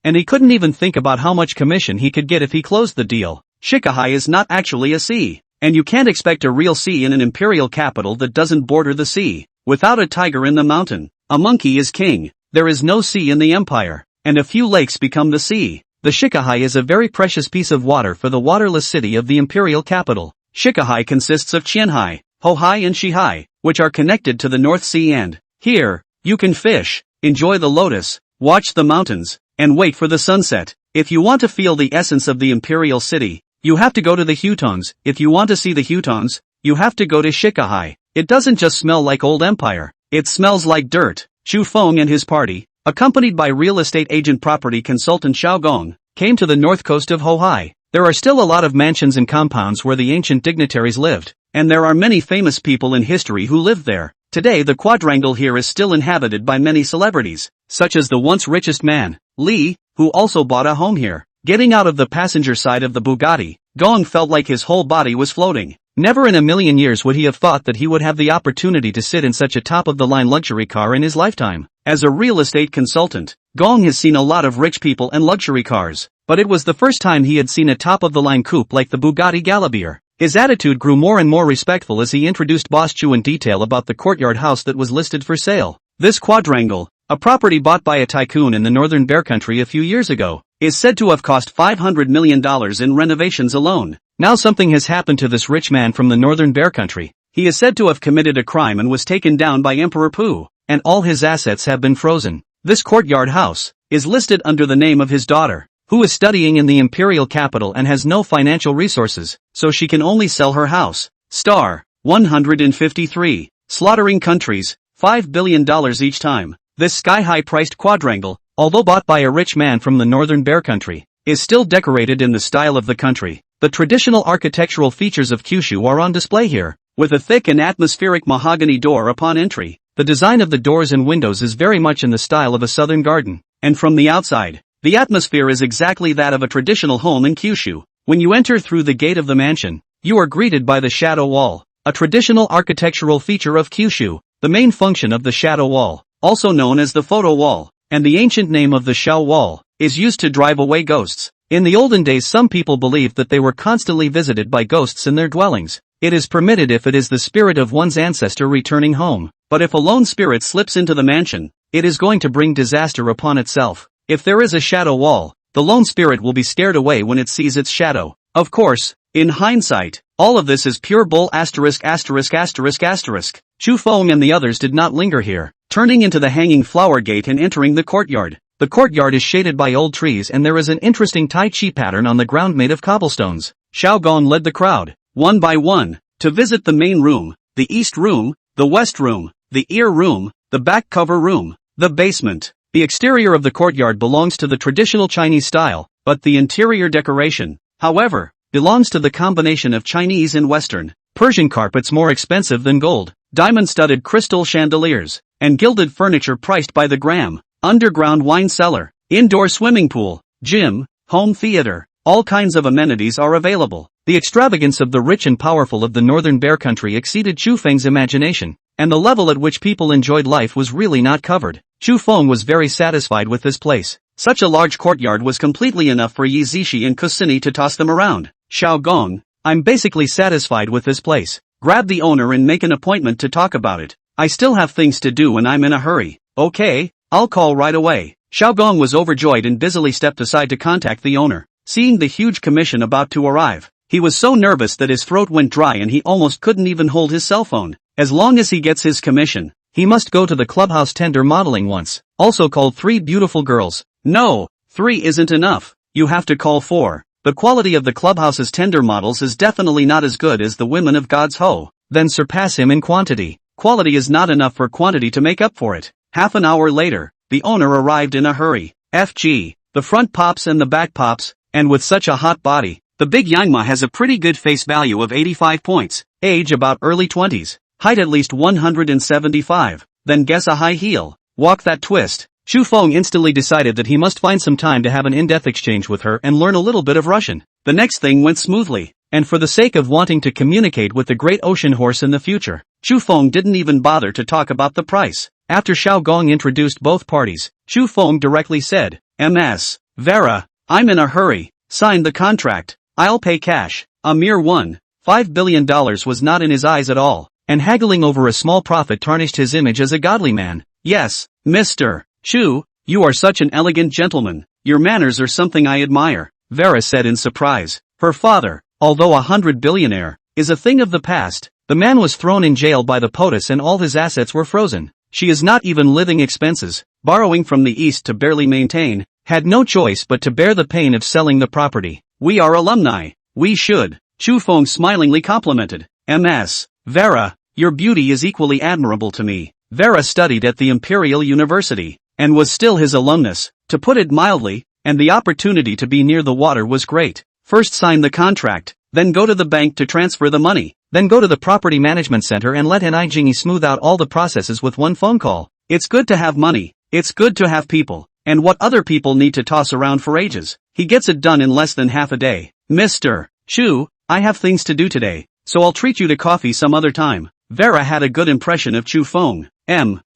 and he couldn't even think about how much commission he could get if he closed the deal. Shikahai is not actually a sea, and you can't expect a real sea in an imperial capital that doesn't border the sea. Without a tiger in the mountain, a monkey is king. There is no sea in the empire, and a few lakes become the sea. The Shikahai is a very precious piece of water for the waterless city of the imperial capital. Shikahai consists of Qianhai, Hohai and Shihai, which are connected to the North Sea, and here, you can fish, enjoy the lotus, watch the mountains, and wait for the sunset. If you want to feel the essence of the imperial city, you have to go to the Hutongs. If you want to see the Hutongs, you have to go to Shikahai. It doesn't just smell like old empire, it smells like dirt. Chu Feng and his party, accompanied by real estate agent property consultant Xiao Gong, came to the north coast of Hohai. There are still a lot of mansions and compounds where the ancient dignitaries lived, and there are many famous people in history who lived there. Today the quadrangle here is still inhabited by many celebrities, such as the once richest man, Li, who also bought a home here. Getting out of the passenger side of the Bugatti, Gong felt like his whole body was floating. Never in a million years would he have thought that he would have the opportunity to sit in such a top-of-the-line luxury car in his lifetime. As a real estate consultant, Gong has seen a lot of rich people and luxury cars, but it was the first time he had seen a top-of-the-line coupe like the Bugatti Galabeer. His attitude grew more and more respectful as he introduced Boss Chu in detail about the courtyard house that was listed for sale. This quadrangle, a property bought by a tycoon in the northern Bear Country a few years ago, is said to have cost $500 million in renovations alone. Now something has happened to this rich man from the northern Bear Country. He is said to have committed a crime and was taken down by Emperor Pu, and all his assets have been frozen. This courtyard house is listed under the name of his daughter, who is studying in the imperial capital and has no financial resources, so she can only sell her house. Star 153. Slaughtering countries, $5 billion each time. This sky-high priced quadrangle, although bought by a rich man from the northern Bear Country, is still decorated in the style of the country. The traditional architectural features of Kyushu are on display here, with a thick and atmospheric mahogany door upon entry. The design of the doors and windows is very much in the style of a southern garden, and from the outside, the atmosphere is exactly that of a traditional home in Kyushu. When you enter through the gate of the mansion, you are greeted by the shadow wall, a traditional architectural feature of Kyushu. The main function of the shadow wall, also known as the photo wall, and the ancient name of the Shao wall, is used to drive away ghosts. In the olden days some people believed that they were constantly visited by ghosts in their dwellings. It is permitted if it is the spirit of one's ancestor returning home, but if a lone spirit slips into the mansion, it is going to bring disaster upon itself. If there is a shadow wall, the lone spirit will be scared away when it sees its shadow. Of course, in hindsight, all of this is pure bull. Chu Feng and the others did not linger here, turning into the hanging flower gate and entering the courtyard. The courtyard is shaded by old trees and there is an interesting Tai Chi pattern on the ground made of cobblestones. Xiao Gong led the crowd, one by one, to visit the main room, the east room, the west room, the ear room, the back cover room, the basement. The exterior of the courtyard belongs to the traditional Chinese style, but the interior decoration, however, belongs to the combination of Chinese and Western. Persian carpets more expensive than gold, diamond-studded crystal chandeliers, and gilded furniture priced by the gram. Underground wine cellar, indoor swimming pool, gym, home theater, all kinds of amenities are available. The extravagance of the rich and powerful of the northern Bear Country exceeded Chu Feng's imagination, and the level at which people enjoyed life was really not covered. Chu Feng was very satisfied with this place. Such a large courtyard was completely enough for Yi Zishi and Kusini to toss them around. Xiao Gong, I'm basically satisfied with this place. Grab the owner and make an appointment to talk about it. I still have things to do and I'm in a hurry. Okay, I'll call right away. Xiao Gong was overjoyed and busily stepped aside to contact the owner. Seeing the huge commission about to arrive, he was so nervous that his throat went dry and he almost couldn't even hold his cell phone. As long as he gets his commission, he must go to the clubhouse tender modeling once, also called 3 beautiful girls. No, 3 isn't enough, you have to call 4. The quality of the clubhouse's tender models is definitely not as good as the women of God's Ho. Then surpass him in quantity. Quality is not enough for quantity to make up for it. Half an hour later, the owner arrived in a hurry. FG, the front pops and the back pops, and with such a hot body, the big Yangma has a pretty good face value of 85 points. Age about early 20s. Height at least 175. Then guess a high heel. Walk that twist. Chu Feng instantly decided that he must find some time to have an in-depth exchange with her and learn a little bit of Russian. The next thing went smoothly, and for the sake of wanting to communicate with the great ocean horse in the future, Chu Feng didn't even bother to talk about the price. After Xiao Gong introduced both parties, Chu Feng directly said, "Ms. Vera, I'm in a hurry, sign the contract, I'll pay cash." A mere $1.5 billion was not in his eyes at all, and haggling over a small profit tarnished his image as a godly man. "Yes, Mr. Chu, you are such an elegant gentleman, your manners are something I admire," Vera said in surprise. Her father, although a 100 billionaire, is a thing of the past. The man was thrown in jail by the POTUS and all his assets were frozen. She is not even living expenses, borrowing from the East to barely maintain, had no choice but to bear the pain of selling the property. We are alumni. We should. Chu Feng smilingly complimented. MS. Vera, your beauty is equally admirable to me. Vera studied at the Imperial University, and was still his alumnus, to put it mildly, and the opportunity to be near the water was great. First sign the contract, then go to the bank to transfer the money, then go to the property management center and let Jingy smooth out all the processes with one phone call. It's good to have money, it's good to have people, and what other people need to toss around for ages. He gets it done in less than half a day. Mr. Chu, I have things to do today, so I'll treat you to coffee some other time. Vera had a good impression of Chu Feng.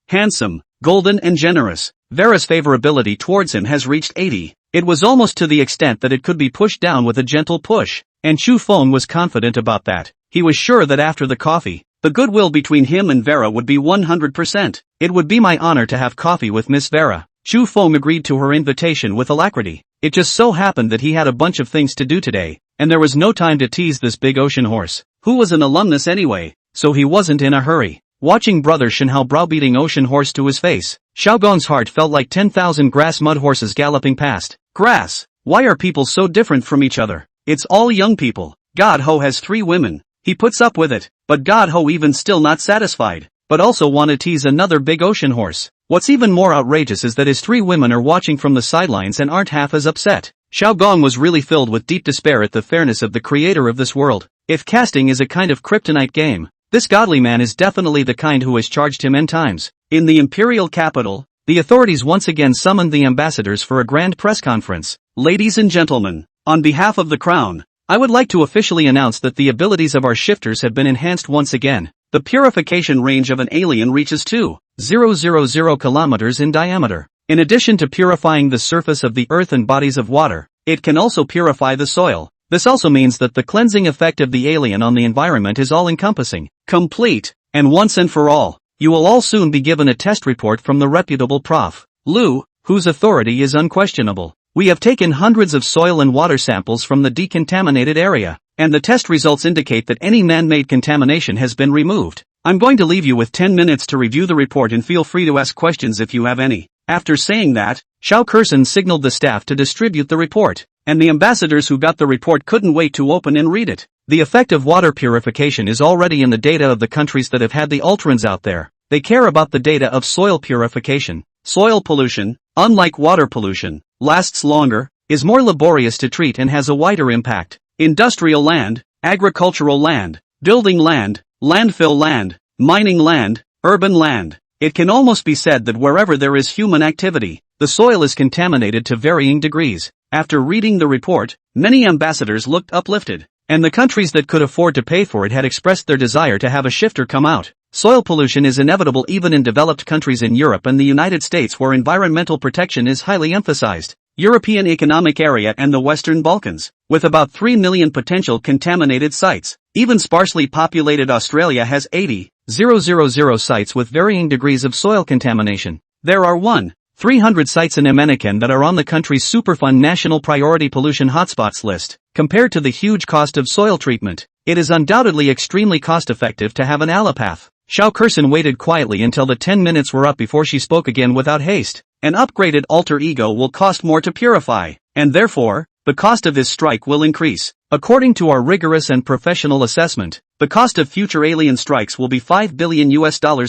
Handsome, golden and generous. Vera's favorability towards him has reached 80. It was almost to the extent that it could be pushed down with a gentle push, and Chu Feng was confident about that. He was sure that after the coffee, the goodwill between him and Vera would be 100%. It would be my honor to have coffee with Miss Vera. Chu Feng agreed to her invitation with alacrity. It just so happened that he had a bunch of things to do today, and there was no time to tease this big ocean horse, who was an alumnus anyway, so he wasn't in a hurry. Watching Brother Shenhao browbeating ocean horse to his face, Xiaogong's heart felt like 10,000 grass mud horses galloping past. Grass. Why are people so different from each other? It's all young people. God Ho has 3 women. He puts up with it, but God Ho even still not satisfied, but also want to tease another big ocean horse. What's even more outrageous is that his 3 women are watching from the sidelines and aren't half as upset. Xiaogong was really filled with deep despair at the fairness of the creator of this world. If casting is a kind of kryptonite game, this godly man is definitely the kind who has charged him 10 times. In the imperial capital, the authorities once again summoned the ambassadors for a grand press conference. Ladies and gentlemen, on behalf of the crown, I would like to officially announce that the abilities of our shifters have been enhanced once again. The purification range of an alien reaches 2,000 kilometers in diameter. In addition to purifying the surface of the earth and bodies of water, it can also purify the soil. This also means that the cleansing effect of the alien on the environment is all-encompassing, complete, and once and for all. You will all soon be given a test report from the reputable Prof. Lu, whose authority is unquestionable. We have taken hundreds of soil and water samples from the decontaminated area, and the test results indicate that any man-made contamination has been removed. I'm going to leave you with 10 minutes to review the report and feel free to ask questions if you have any. After saying that, Xiao Kursen signaled the staff to distribute the report, and the ambassadors who got the report couldn't wait to open and read it. The effect of water purification is already in the data of the countries that have had the Ultrans out there. They care about the data of soil purification. Soil pollution, unlike water pollution, lasts longer, is more laborious to treat and has a wider impact. Industrial land, agricultural land, building land, landfill land, mining land, urban land. It can almost be said that wherever there is human activity, the soil is contaminated to varying degrees. After reading the report, many ambassadors looked uplifted, and the countries that could afford to pay for it had expressed their desire to have a shifter come out. Soil pollution is inevitable even in developed countries in Europe and the United States where environmental protection is highly emphasized. European Economic Area and the Western Balkans, with about 3 million potential contaminated sites. Even sparsely populated Australia has 80,000 sites with varying degrees of soil contamination. There are 1,300 sites in Emenican that are on the country's Superfund National Priority Pollution Hotspots list. Compared to the huge cost of soil treatment, it is undoubtedly extremely cost-effective to have an allopath. Xiao Kursen waited quietly until the 10 minutes were up before she spoke again without haste. An upgraded alter ego will cost more to purify, and therefore, the cost of his strike will increase. According to our rigorous and professional assessment, the cost of future alien strikes will be $5 billion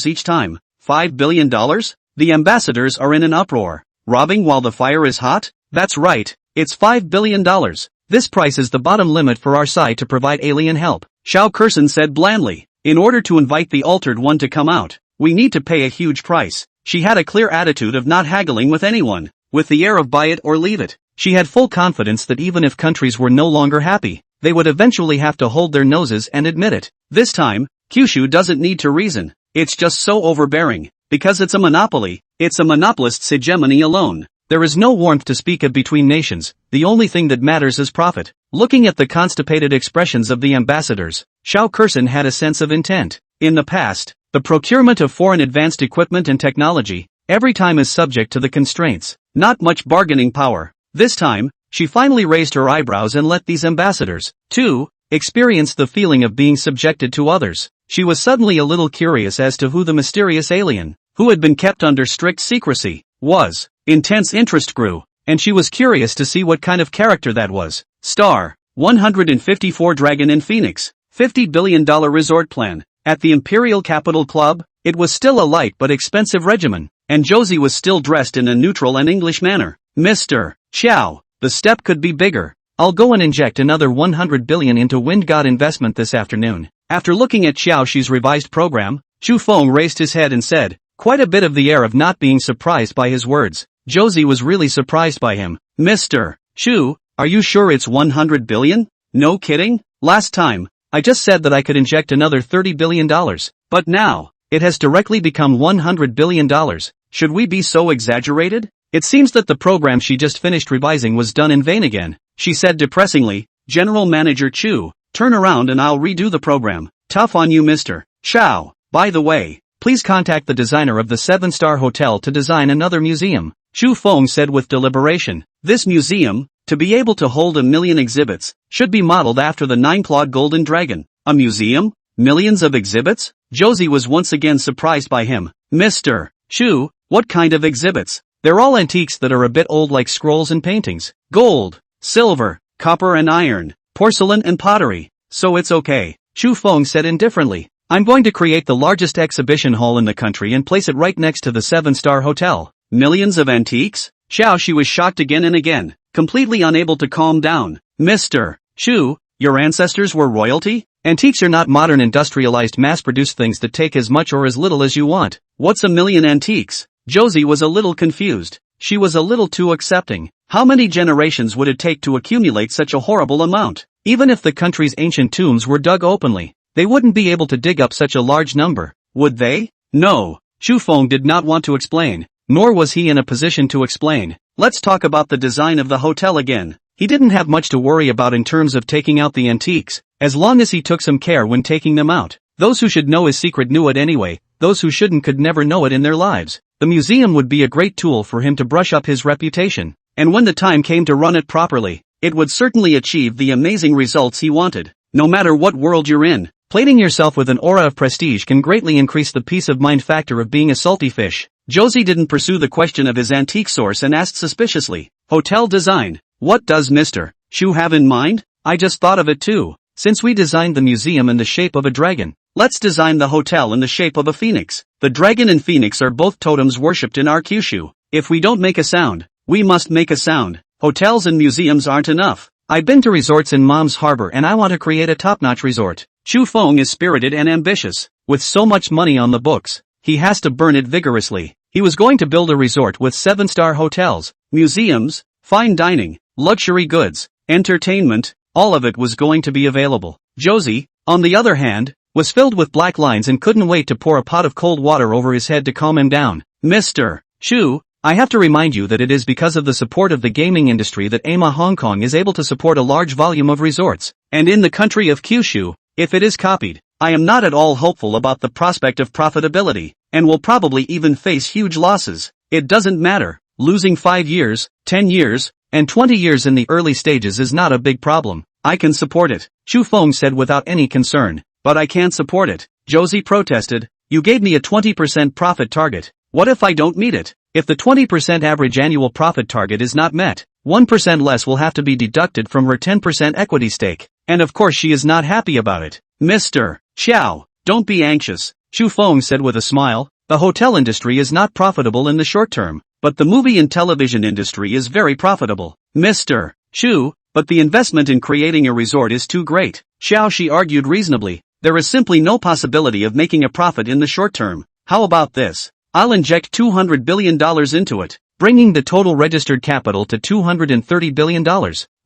each time. $5 billion? The ambassadors are in an uproar. Robbing while the fire is hot? That's right, it's $5 billion. This price is the bottom limit for our side to provide alien help, Xiao Kursen said blandly. In order to invite the altered one to come out, we need to pay a huge price. She had a clear attitude of not haggling with anyone, with the air of buy it or leave it. She had full confidence that even if countries were no longer happy, they would eventually have to hold their noses and admit it. This time, Kyushu doesn't need to reason. It's just so overbearing. Because it's a monopoly, it's a monopolist's hegemony alone. There is no warmth to speak of between nations, the only thing that matters is profit. Looking at the constipated expressions of the ambassadors, Xiao Kursen had a sense of intent. In the past, the procurement of foreign advanced equipment and technology, every time is subject to the constraints, not much bargaining power. This time, she finally raised her eyebrows and let these ambassadors, too, experience the feeling of being subjected to others. She was suddenly a little curious as to who the mysterious alien, who had been kept under strict secrecy, was. Intense interest grew, and she was curious to see what kind of character that was. Star 154 Dragon in Phoenix, $50 billion resort plan. At the Imperial Capital Club, it was still a light but expensive regimen, and Josie was still dressed in a neutral and English manner. Mr. Chow, the step could be bigger. I'll go and inject another 100 billion into Wind God investment this afternoon. After looking at Xiaoxi's revised program, Chu Feng raised his head and said, quite a bit of the air of not being surprised by his words. Josie was really surprised by him. Mr. Chu, are you sure it's 100 billion? No kidding? Last time, I just said that I could inject another $30 billion. But now, it has directly become $100 billion. Should we be so exaggerated? It seems that the program she just finished revising was done in vain again. She said depressingly, General Manager Chu, turn around and I'll redo the program. Tough on you, Mr. Chow. By the way, please contact the designer of the 7-star hotel to design another museum. Chu Feng said with deliberation. This museum, to be able to hold 1 million exhibits, should be modeled after the 9-clawed golden dragon. A museum? Millions of exhibits? Josie was once again surprised by him. Mr. Chu, what kind of exhibits? They're all antiques that are a bit old, like scrolls and paintings. Gold, silver, copper and iron, porcelain and pottery. So it's okay, Chu Feng said indifferently. I'm going to create the largest exhibition hall in the country and place it right next to the 7-star hotel. Millions of antiques? Xiaoxi was shocked again and again, completely unable to calm down. Mr. Chu, your ancestors were royalty? Antiques are not modern industrialized mass-produced things that take as much or as little as you want. What's 1 million antiques? Josie was a little confused. She was a little too accepting. How many generations would it take to accumulate such a horrible amount? Even if the country's ancient tombs were dug openly, they wouldn't be able to dig up such a large number, would they? No. Chu Feng did not want to explain, nor was he in a position to explain. Let's talk about the design of the hotel again. He didn't have much to worry about in terms of taking out the antiques, as long as he took some care when taking them out. Those who should know his secret knew it anyway, those who shouldn't could never know it in their lives. The museum would be a great tool for him to brush up his reputation, and when the time came to run it properly, it would certainly achieve the amazing results he wanted. No matter what world you're in, plating yourself with an aura of prestige can greatly increase the peace of mind factor of being a salty fish. Josie didn't pursue the question of his antique source and asked suspiciously, hotel design, what does Mr. Chu have in mind? I just thought of it too. Since we designed the museum in the shape of a dragon, let's design the hotel in the shape of a phoenix. The dragon and phoenix are both totems worshipped in our Kyushu. If we don't make a sound, we must make a sound. Hotels and museums aren't enough. I've been to resorts in Mom's Harbor and I want to create a top-notch resort. Chu Feng is spirited and ambitious. With so much money on the books, he has to burn it vigorously. He was going to build a resort with 7-star hotels, museums, fine dining, luxury goods, entertainment, all of it was going to be available. Josie, on the other hand, was filled with black lines and couldn't wait to pour a pot of cold water over his head to calm him down. Mr. Chu, I have to remind you that it is because of the support of the gaming industry that AMA Hong Kong is able to support a large volume of resorts, and in the country of Kyushu, if it is copied, I am not at all hopeful about the prospect of profitability, and will probably even face huge losses. It doesn't matter, losing 5 years, 10 years, and 20 years in the early stages is not a big problem. I can support it, Chu Feng said without any concern. But I can't support it, Josie protested. You gave me a 20% profit target. What if I don't meet it? If the 20% average annual profit target is not met, 1% less will have to be deducted from her 10% equity stake. And of course she is not happy about it. Mr. Chow, don't be anxious, Chu Feng said with a smile. The hotel industry is not profitable in the short term, but the movie and television industry is very profitable. Mr. Chu, but the investment in creating a resort is too great. Xiaoxi argued reasonably. There is simply no possibility of making a profit in the short term. How about this? I'll inject $200 billion into it, bringing the total registered capital to $230 billion.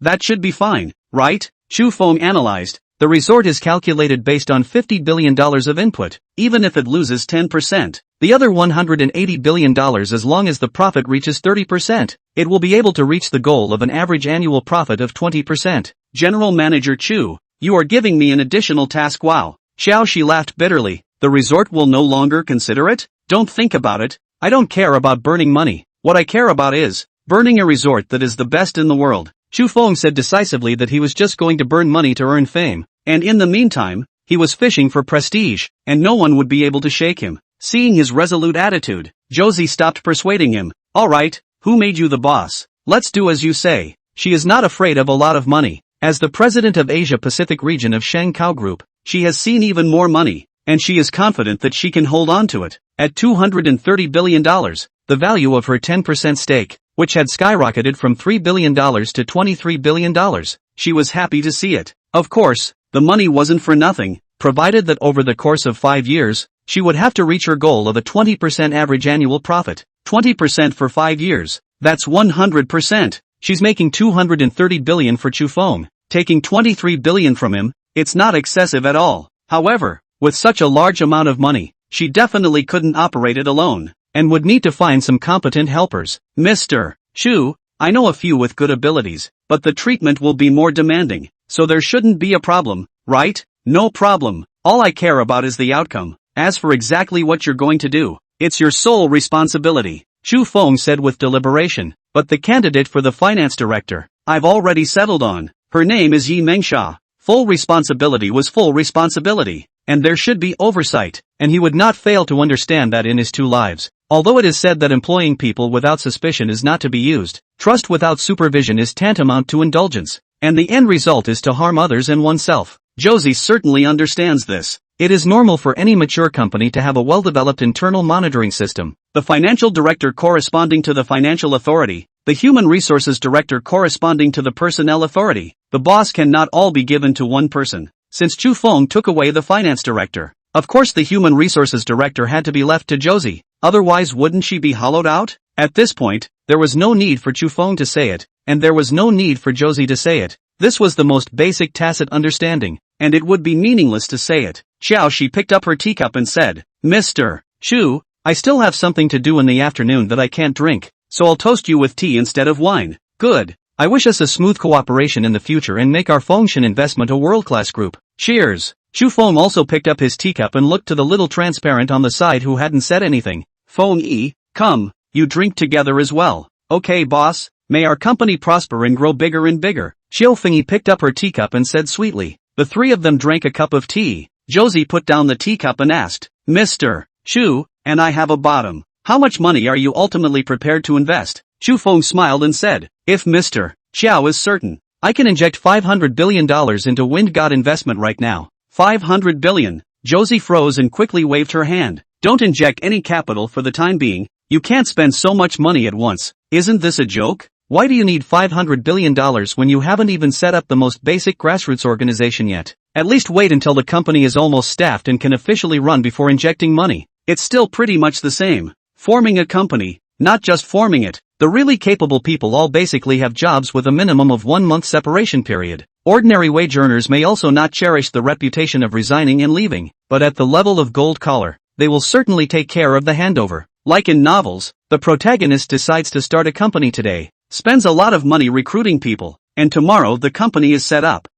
That should be fine, right? Chu Feng analyzed. The resort is calculated based on $50 billion of input, even if it loses 10%. The other $180 billion as long as the profit reaches 30%. It will be able to reach the goal of an average annual profit of 20%. General Manager Chu, you are giving me an additional task. Wow. Xiaoxi laughed bitterly. The resort will no longer consider it? Don't think about it. I don't care about burning money. What I care about is burning a resort that is the best in the world. Chu Feng said decisively that he was just going to burn money to earn fame, and in the meantime, He was fishing for prestige, and no one would be able to shake him. Seeing his resolute attitude, Josie stopped persuading him. Alright, who made you the boss? Let's do as you say. She is not afraid of a lot of money. As the president of Asia-Pacific region of Shanghai Group, she has seen even more money, and she is confident that she can hold on to it. At $230 billion, the value of her 10% stake, which had skyrocketed from $3 billion to $23 billion, she was happy to see it. Of course, the money wasn't for nothing, provided that over the course of 5 years, she would have to reach her goal of a 20% average annual profit. 20% for 5 years. That's 100%. She's making $230 billion for Chu Feng. Taking $23 billion from him, it's not excessive at all. However, with such a large amount of money, she definitely couldn't operate it alone, and would need to find some competent helpers. Mr. Chu, I know a few with good abilities, but the treatment will be more demanding, so there shouldn't be a problem, right? No problem. All I care about is the outcome. As for exactly what you're going to do, it's your sole responsibility, Chu Feng said with deliberation. But the candidate for the finance director, I've already settled on. Her name is Yi Mengsha. Full responsibility was full responsibility, and there should be oversight, and he would not fail to understand that in his 2 lives. Although it is said that employing people without suspicion is not to be used, trust without supervision is tantamount to indulgence, and the end result is to harm others and oneself. Josie certainly understands this. It is normal for any mature company to have a well-developed internal monitoring system. The financial director corresponding to the financial authority, the human resources director corresponding to the personnel authority. The boss cannot all be given to one person. Since Chu Feng took away the finance director, of course the human resources director had to be left to Josie, otherwise wouldn't she be hollowed out? At this point, there was no need for Chu Feng to say it, and there was no need for Josie to say it. This was the most basic tacit understanding, and it would be meaningless to say it. She picked up her teacup and said, Mr. Chu, I still have something to do in the afternoon that I can't drink, so I'll toast you with tea instead of wine. Good. I wish us a smooth cooperation in the future and make our Fengshan investment a world-class group. Cheers. Chu Feng also picked up his teacup and looked to the little transparent on the side who hadn't said anything. Feng Yi, come, you drink together as well. Okay boss, may our company prosper and grow bigger and bigger. Xiao Fengyi picked up her teacup and said sweetly. The 3 of them drank a cup of tea. Josie put down the teacup and asked, Mr. Chu, and I have a bottom. How much money are you ultimately prepared to invest? Chu Feng smiled and said, if Mr. Xiao is certain, I can inject $500 billion into Wind God investment right now. 500 billion. Josie froze and quickly waved her hand. Don't inject any capital for the time being. You can't spend so much money at once. Isn't this a joke? Why do you need $500 billion when you haven't even set up the most basic grassroots organization yet? At least wait until the company is almost staffed and can officially run before injecting money. It's still pretty much the same. Forming a company, not just forming it. The really capable people all basically have jobs with a minimum of 1 month separation period. Ordinary wage earners may also not cherish the reputation of resigning and leaving, but at the level of gold collar, they will certainly take care of the handover. Like in novels, the protagonist decides to start a company today, spends a lot of money recruiting people, and tomorrow the company is set up.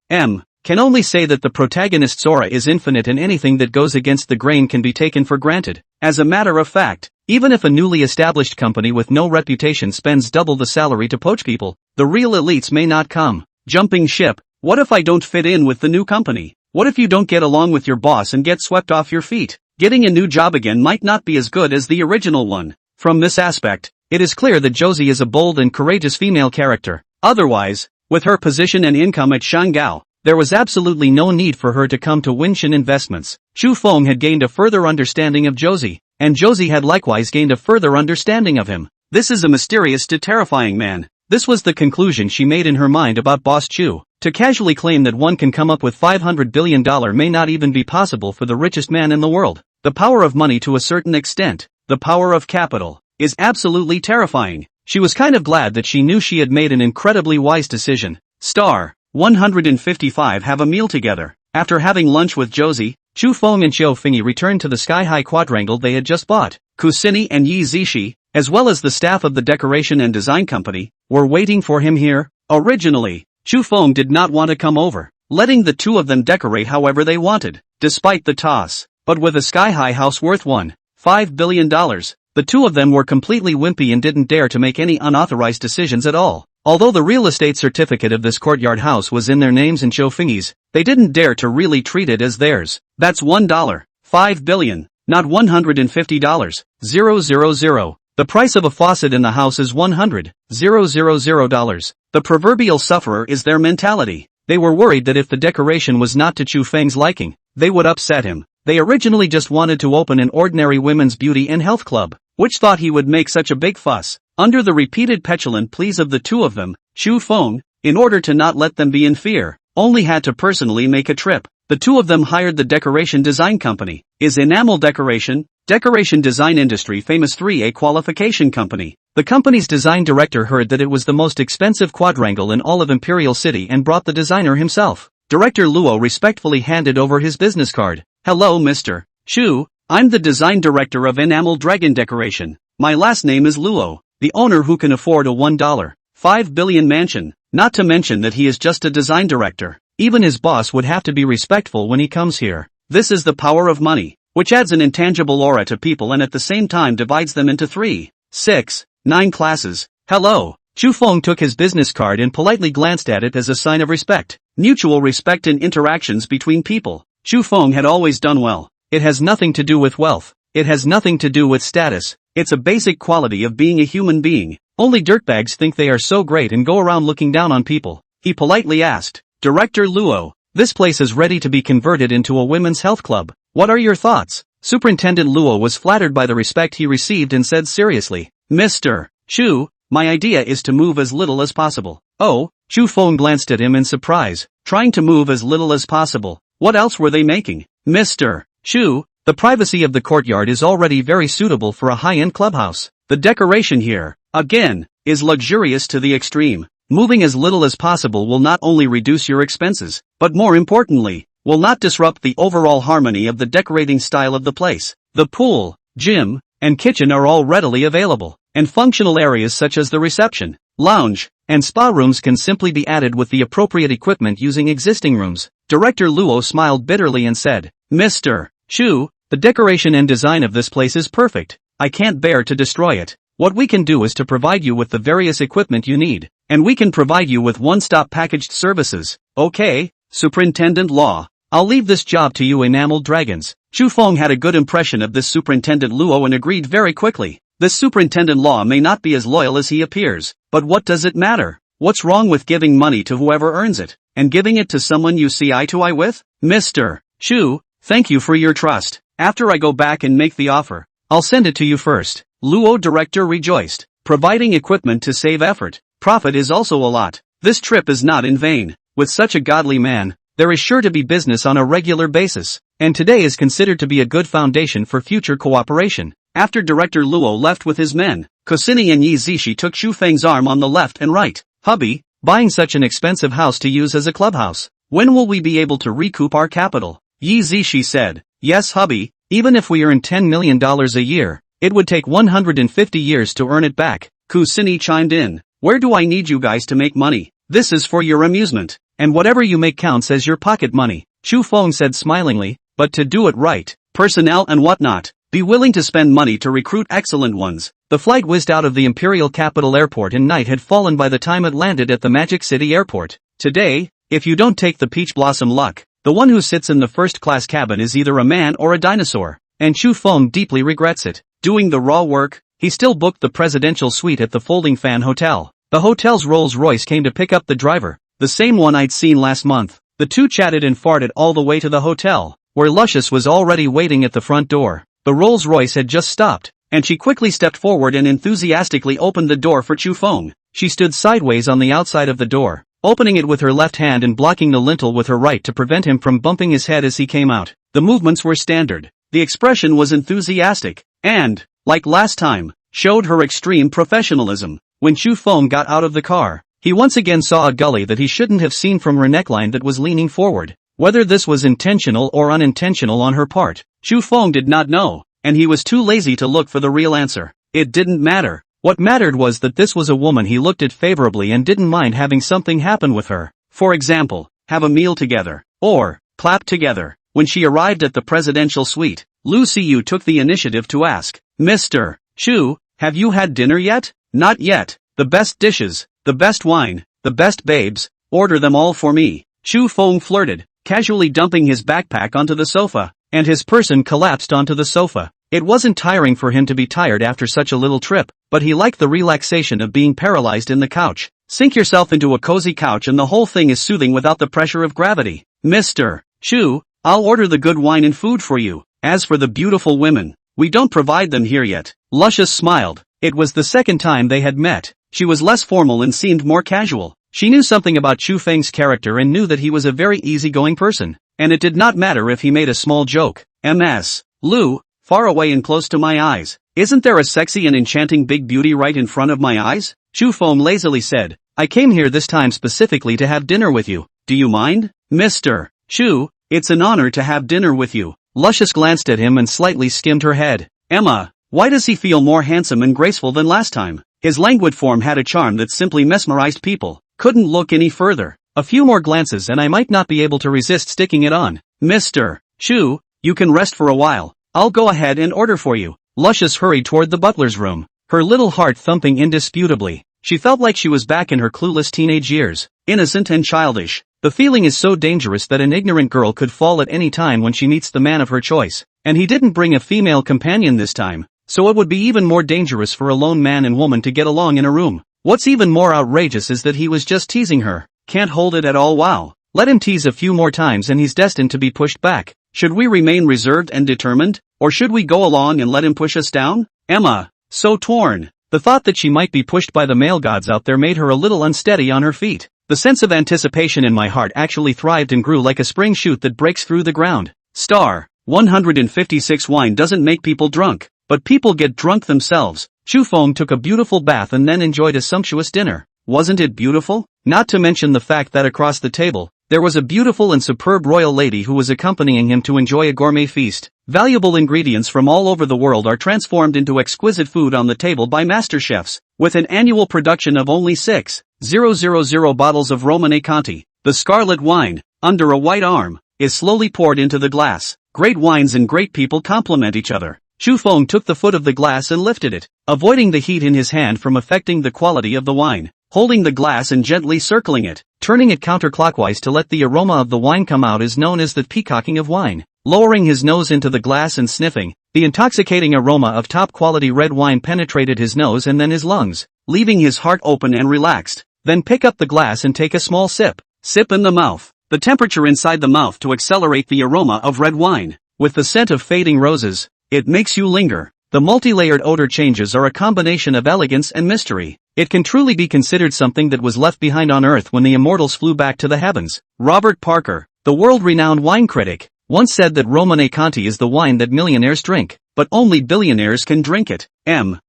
Can only say that the protagonist's aura is infinite and anything that goes against the grain can be taken for granted. As a matter of fact, even if a newly established company with no reputation spends double the salary to poach people, the real elites may not come. Jumping ship. What if I don't fit in with the new company? What if you don't get along with your boss and get swept off your feet? Getting a new job again might not be as good as the original one. From this aspect, it is clear that Josie is a bold and courageous female character. Otherwise, with her position and income at Shanghai, there was absolutely no need for her to come to Winshan Investments. Chu Feng had gained a further understanding of Josie, and Josie had likewise gained a further understanding of him. This is a mysterious to terrifying man. This was the conclusion she made in her mind about Boss Chu. To casually claim that one can come up with $500 billion may not even be possible for the richest man in the world. The power of money to a certain extent, the power of capital, is absolutely terrifying. She was kind of glad that she knew she had made an incredibly wise decision. Star 155 have a meal together. After having lunch with Josie, Chu Feng and Xiao Fengyi returned to the sky-high quadrangle they had just bought. Kusini and Yi Zishi, as well as the staff of the decoration and design company, were waiting for him here. Originally, Chu Feng did not want to come over, letting the 2 of them decorate however they wanted, despite the toss. But with a sky-high house worth $1.5 billion, the 2 of them were completely wimpy and didn't dare to make any unauthorized decisions at all. Although the real estate certificate of this courtyard house was in their names and Chofing's, they didn't dare to really treat it as theirs. That's $1. 5 billion. Not $150. 000. The price of a faucet in the house is $100,000. The proverbial sufferer is their mentality. They were worried that if the decoration was not to Chu Feng's liking, they would upset him. They originally just wanted to open an ordinary women's beauty and health club, which thought he would make such a big fuss. Under the repeated petulant pleas of the two of them, Chu Feng, in order to not let them be in fear, only had to personally make a trip. The two of them hired the decoration design company. Is enamel decoration design industry famous 3A qualification company. The company's design director heard that it was the most expensive quadrangle in all of Imperial City and brought the designer himself. Director Luo respectfully handed over his business card. Hello Mr. Chu, I'm the design director of Enamel Dragon Decoration. My last name is Luo, the owner who can afford a $1.5 billion mansion. Not to mention that he is just a design director. Even his boss would have to be respectful when he comes here. This is the power of money, which adds an intangible aura to people and at the same time divides them into 3, 6, 9 classes. Hello. Chu Feng took his business card and politely glanced at it as a sign of respect. Mutual respect in interactions between people. Chu Feng had always done well. It has nothing to do with wealth. It has nothing to do with status. It's a basic quality of being a human being. Only dirtbags think they are so great and go around looking down on people. He politely asked, Director Luo, this place is ready to be converted into a women's health club. What are your thoughts? Superintendent Luo was flattered by the respect he received and said seriously, Mr. Chu, my idea is to move as little as possible. Oh, Chu Feng glanced at him in surprise, trying to move as little as possible. What else were they making? Mr. Chu, the privacy of the courtyard is already very suitable for a high-end clubhouse. The decoration here, again, is luxurious to the extreme. Moving as little as possible will not only reduce your expenses, but more importantly, will not disrupt the overall harmony of the decorating style of the place. The pool, gym, and kitchen are all readily available, and functional areas such as the reception, lounge, and spa rooms can simply be added with the appropriate equipment using existing rooms. Director Luo smiled bitterly and said, Mr. Chu, the decoration and design of this place is perfect. I can't bear to destroy it. What we can do is to provide you with the various equipment you need, and we can provide you with one-stop packaged services. Okay, Superintendent Law. I'll leave this job to you Enamel Dragons. Chu Feng had a good impression of this Superintendent Luo and agreed very quickly. This Superintendent Law may not be as loyal as he appears, but what does it matter? What's wrong with giving money to whoever earns it, and giving it to someone you see eye to eye with? Mr. Chu, thank you for your trust. After I go back and make the offer, I'll send it to you first. Luo director rejoiced. Providing equipment to save effort. Profit is also a lot. This trip is not in vain. With such a godly man, there is sure to be business on a regular basis, and today is considered to be a good foundation for future cooperation. After Director Luo left with his men, Kosini and Yi Zishi took Xu Feng's arm on the left and right. Hubby, buying such an expensive house to use as a clubhouse. When will we be able to recoup our capital? Yi Zishi said. Yes hubby, even if we earn $10 million a year, it would take 150 years to earn it back. Kosini chimed in. Where do I need you guys to make money? This is for your amusement, and whatever you make counts as your pocket money. Chu Feng said smilingly, but to do it right, personnel and whatnot, be willing to spend money to recruit excellent ones. The flight whizzed out of the Imperial Capital Airport and night had fallen by the time it landed at the Magic City Airport. Today, if you don't take the Peach Blossom luck, the one who sits in the first-class cabin is either a man or a dinosaur, and Chu Feng deeply regrets it. Doing the raw work, he still booked the presidential suite at the Folding Fan Hotel. The hotel's Rolls-Royce came to pick up the driver, the same one I'd seen last month. The two chatted and farted all the way to the hotel, where Luscious was already waiting at the front door. The Rolls-Royce had just stopped, and she quickly stepped forward and enthusiastically opened the door for Chu Feng. She stood sideways on the outside of the door, opening it with her left hand and blocking the lintel with her right to prevent him from bumping his head as he came out. The movements were standard. The expression was enthusiastic, and, like last time, showed her extreme professionalism. When Chu Feng got out of the car, he once again saw a gully that he shouldn't have seen from her neckline that was leaning forward. Whether this was intentional or unintentional on her part, Chu Feng did not know, and he was too lazy to look for the real answer. It didn't matter. What mattered was that this was a woman he looked at favorably and didn't mind having something happen with her. For example, have a meal together, or clap together. When she arrived at the presidential suite, Lu Xiyu took the initiative to ask, Mr. Chu, have you had dinner yet? Not yet. The best dishes, The best wine, the best babes, order them all for me. Chu Feng flirted, casually dumping his backpack onto the sofa, and his person collapsed onto the sofa. It wasn't tiring for him to be tired after such a little trip, but he liked the relaxation of being paralyzed in the couch. Sink yourself into a cozy couch and the whole thing is soothing without the pressure of gravity. Mr. Chu, I'll order the good wine and food for you. As for the beautiful women, we don't provide them here yet. Luscious smiled. It was the second time they had met. She was less formal and seemed more casual. She knew something about Chu Feng's character and knew that he was a very easygoing person. And it did not matter if he made a small joke. Ms. Lu, far away and close to my eyes. Isn't there a sexy and enchanting big beauty right in front of my eyes? Chu Feng lazily said, I came here this time specifically to have dinner with you. Do you mind? Mr. Chu, it's an honor to have dinner with you. Luscious glanced at him and slightly skimmed her head. Emma, why does he feel more handsome and graceful than last time? His languid form had a charm that simply mesmerized people. Couldn't look any further. A few more glances and I might not be able to resist sticking it on. Mr. Chu, you can rest for a while. I'll go ahead and order for you. Luscious hurried toward the butler's room, her little heart thumping indisputably. She felt like she was back in her clueless teenage years, innocent and childish. The feeling is so dangerous that an ignorant girl could fall at any time when she meets the man of her choice. And he didn't bring a female companion this time, so it would be even more dangerous for a lone man and woman to get along in a room. What's even more outrageous is that he was just teasing her. Can't hold it at all. Wow. Let him tease a few more times and he's destined to be pushed back. Should we remain reserved and determined, or should we go along and let him push us down? Emma, so torn. The thought that she might be pushed by the male gods out there made her a little unsteady on her feet. The sense of anticipation in my heart actually thrived and grew like a spring shoot that breaks through the ground. Star 156. Wine doesn't make people drunk, but people get drunk themselves. Chu Feng took a beautiful bath and then enjoyed a sumptuous dinner. Wasn't it beautiful? Not to mention the fact that across the table, there was a beautiful and superb royal lady who was accompanying him to enjoy a gourmet feast. Valuable ingredients from all over the world are transformed into exquisite food on the table by master chefs. With an annual production of only 6,000 bottles of Romane Conti, the scarlet wine, under a white arm, is slowly poured into the glass. Great wines and great people complement each other. Chu Feng took the foot of the glass and lifted it, avoiding the heat in his hand from affecting the quality of the wine. Holding the glass and gently circling it, turning it counterclockwise to let the aroma of the wine come out is known as the peacocking of wine. Lowering his nose into the glass and sniffing, the intoxicating aroma of top-quality red wine penetrated his nose and then his lungs, leaving his heart open and relaxed. Then pick up the glass and take a small sip. Sip in the mouth. The temperature inside the mouth to accelerate the aroma of red wine. With the scent of fading roses, it makes you linger. The multi-layered odor changes are a combination of elegance and mystery. It can truly be considered something that was left behind on Earth when the immortals flew back to the heavens. Robert Parker, the world-renowned wine critic, once said that Romane Conti is the wine that millionaires drink, but only billionaires can drink it.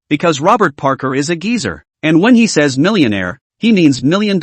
Because Robert Parker is a geezer. And when he says millionaire, he means $1 million.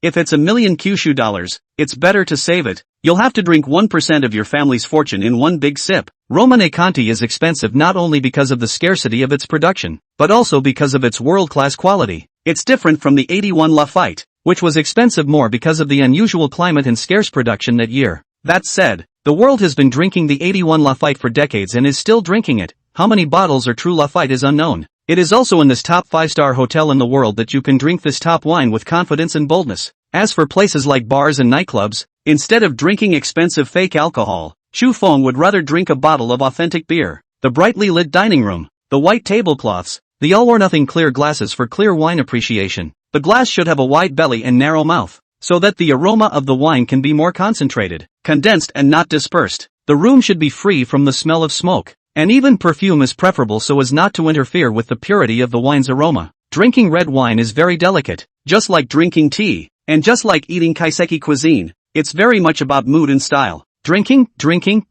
If it's $1 million Kyushu dollars, it's better to save it. You'll have to drink 1% of your family's fortune in one big sip. Romane Conti is expensive not only because of the scarcity of its production, but also because of its world-class quality. It's different from the 81 Lafite, which was expensive more because of the unusual climate and scarce production that year. That said, the world has been drinking the 81 Lafite for decades and is still drinking it. How many bottles are true Lafite is unknown. It is also in this top 5-star hotel in the world that you can drink this top wine with confidence and boldness. As for places like bars and nightclubs, instead of drinking expensive fake alcohol, Chu Feng would rather drink a bottle of authentic beer. The brightly lit dining room, the white tablecloths, the all-or-nothing clear glasses for clear wine appreciation. The glass should have a wide belly and narrow mouth, so that the aroma of the wine can be more concentrated, condensed and not dispersed. The room should be free from the smell of smoke, and even perfume is preferable so as not to interfere with the purity of the wine's aroma. Drinking red wine is very delicate, just like drinking tea, and just like eating kaiseki cuisine, it's very much about mood and style. Drinking,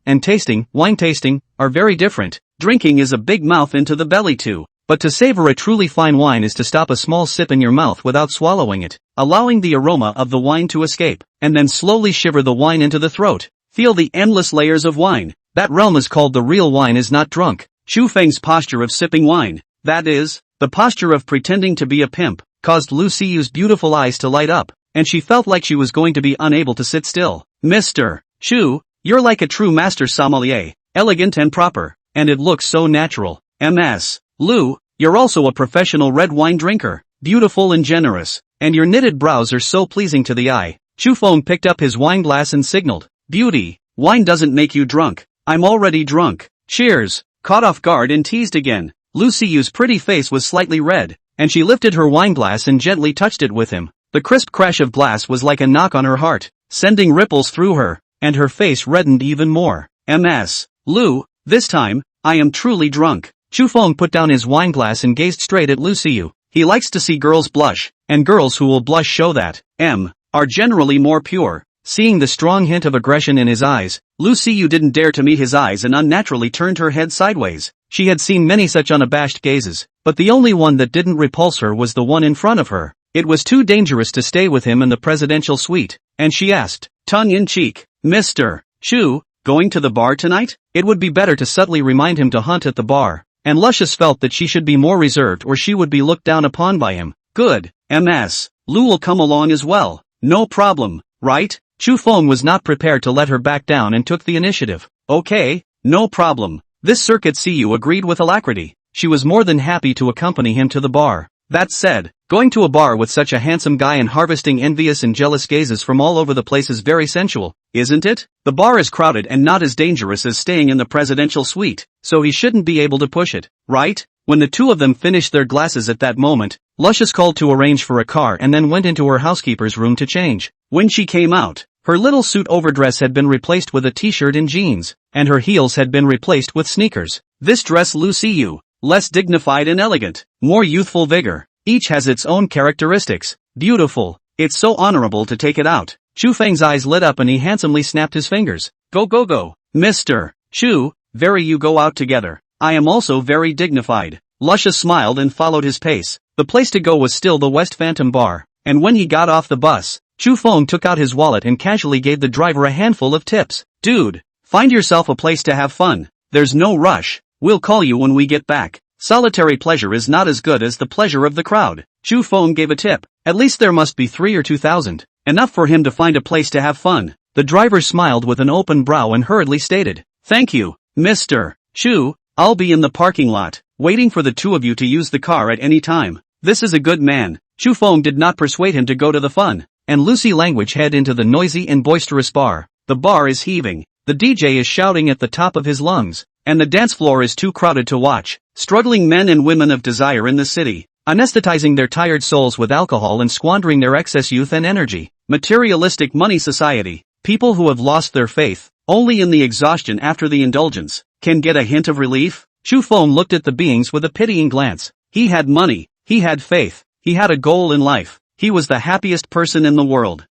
and tasting, wine tasting, are very different. Drinking is a big mouth into the belly too. But to savor a truly fine wine is to stop a small sip in your mouth without swallowing it, allowing the aroma of the wine to escape, and then slowly shiver the wine into the throat. Feel the endless layers of wine. That realm is called the real wine is not drunk. Chu Feng's posture of sipping wine, that is, the posture of pretending to be a pimp, caused Lu Siyu's beautiful eyes to light up, and she felt like she was going to be unable to sit still. Mr. Chu, you're like a true master sommelier, elegant and proper, and it looks so natural. Ms. Lu, you're also a professional red wine drinker. beautiful and generous. And your knitted brows are so pleasing to the eye. Chu Feng picked up his wine glass and signaled. Beauty, wine doesn't make you drunk. I'm already drunk. Cheers. Caught off guard and teased again. Lu Siyu's pretty face was slightly red, and she lifted her wine glass and gently touched it with him. The crisp crash of glass was like a knock on her heart, sending ripples through her, and her face reddened even more. MS. Lu, this time, I am truly drunk. Chu Feng put down his wine glass and gazed straight at Lu Siyu. He likes to see girls blush, and girls who will blush show that, are generally more pure. Seeing the strong hint of aggression in his eyes, Lu Siyu didn't dare to meet his eyes and unnaturally turned her head sideways. She had seen many such unabashed gazes, but the only one that didn't repulse her was the one in front of her. It was too dangerous to stay with him in the presidential suite, and she asked, tongue-in-cheek, Mr. Chu, going to the bar tonight? It would be better to subtly remind him to hunt at the bar, and Luscious felt that she should be more reserved or she would be looked down upon by him. Good, MS. Lu will come along as well. No problem, right? Chu Feng was not prepared to let her back down and took the initiative. Okay, no problem. This circuit CU agreed with alacrity. She was more than happy to accompany him to the bar. That said, going to a bar with such a handsome guy and harvesting envious and jealous gazes from all over the place is very sensual, isn't it? The bar is crowded and not as dangerous as staying in the presidential suite, so he shouldn't be able to push it, right? When the two of them finished their glasses at that moment, Luscious called to arrange for a car and then went into her housekeeper's room to change. When she came out, her little suit overdress had been replaced with a t-shirt and jeans, and her heels had been replaced with sneakers. This dress Lu Siyu, less dignified and elegant, more youthful vigor. Each has its own characteristics. Beautiful. It's so honorable to take it out. Chu Feng's eyes lit up and he handsomely snapped his fingers. Go go go. Mr. Chu, very you go out together. I am also very dignified. Luscious smiled and followed his pace. The place to go was still the West Phantom Bar, and when he got off the bus, Chu Feng took out his wallet and casually gave the driver a handful of tips. Dude, find yourself a place to have fun. There's no rush. We'll call you when we get back. Solitary pleasure is not as good as the pleasure of the crowd. Chu Feng gave a tip. At least there must be 3 or 2,000. Enough for him to find a place to have fun. The driver smiled with an open brow and hurriedly stated, Thank you, Mr. Chu. I'll be in the parking lot, waiting for the two of you to use the car at any time. This is a good man. Chu Feng did not persuade him to go to the fun and Lucy language head into the noisy and boisterous bar. The bar is heaving. The DJ is shouting at the top of his lungs, and the dance floor is too crowded to watch. Struggling men and women of desire in the city, anesthetizing their tired souls with alcohol and squandering their excess youth and energy. Materialistic money society. People who have lost their faith, only in the exhaustion after the indulgence, can get a hint of relief. Chu Feng looked at the beings with a pitying glance. He had money, he had faith, he had a goal in life. He was the happiest person in the world.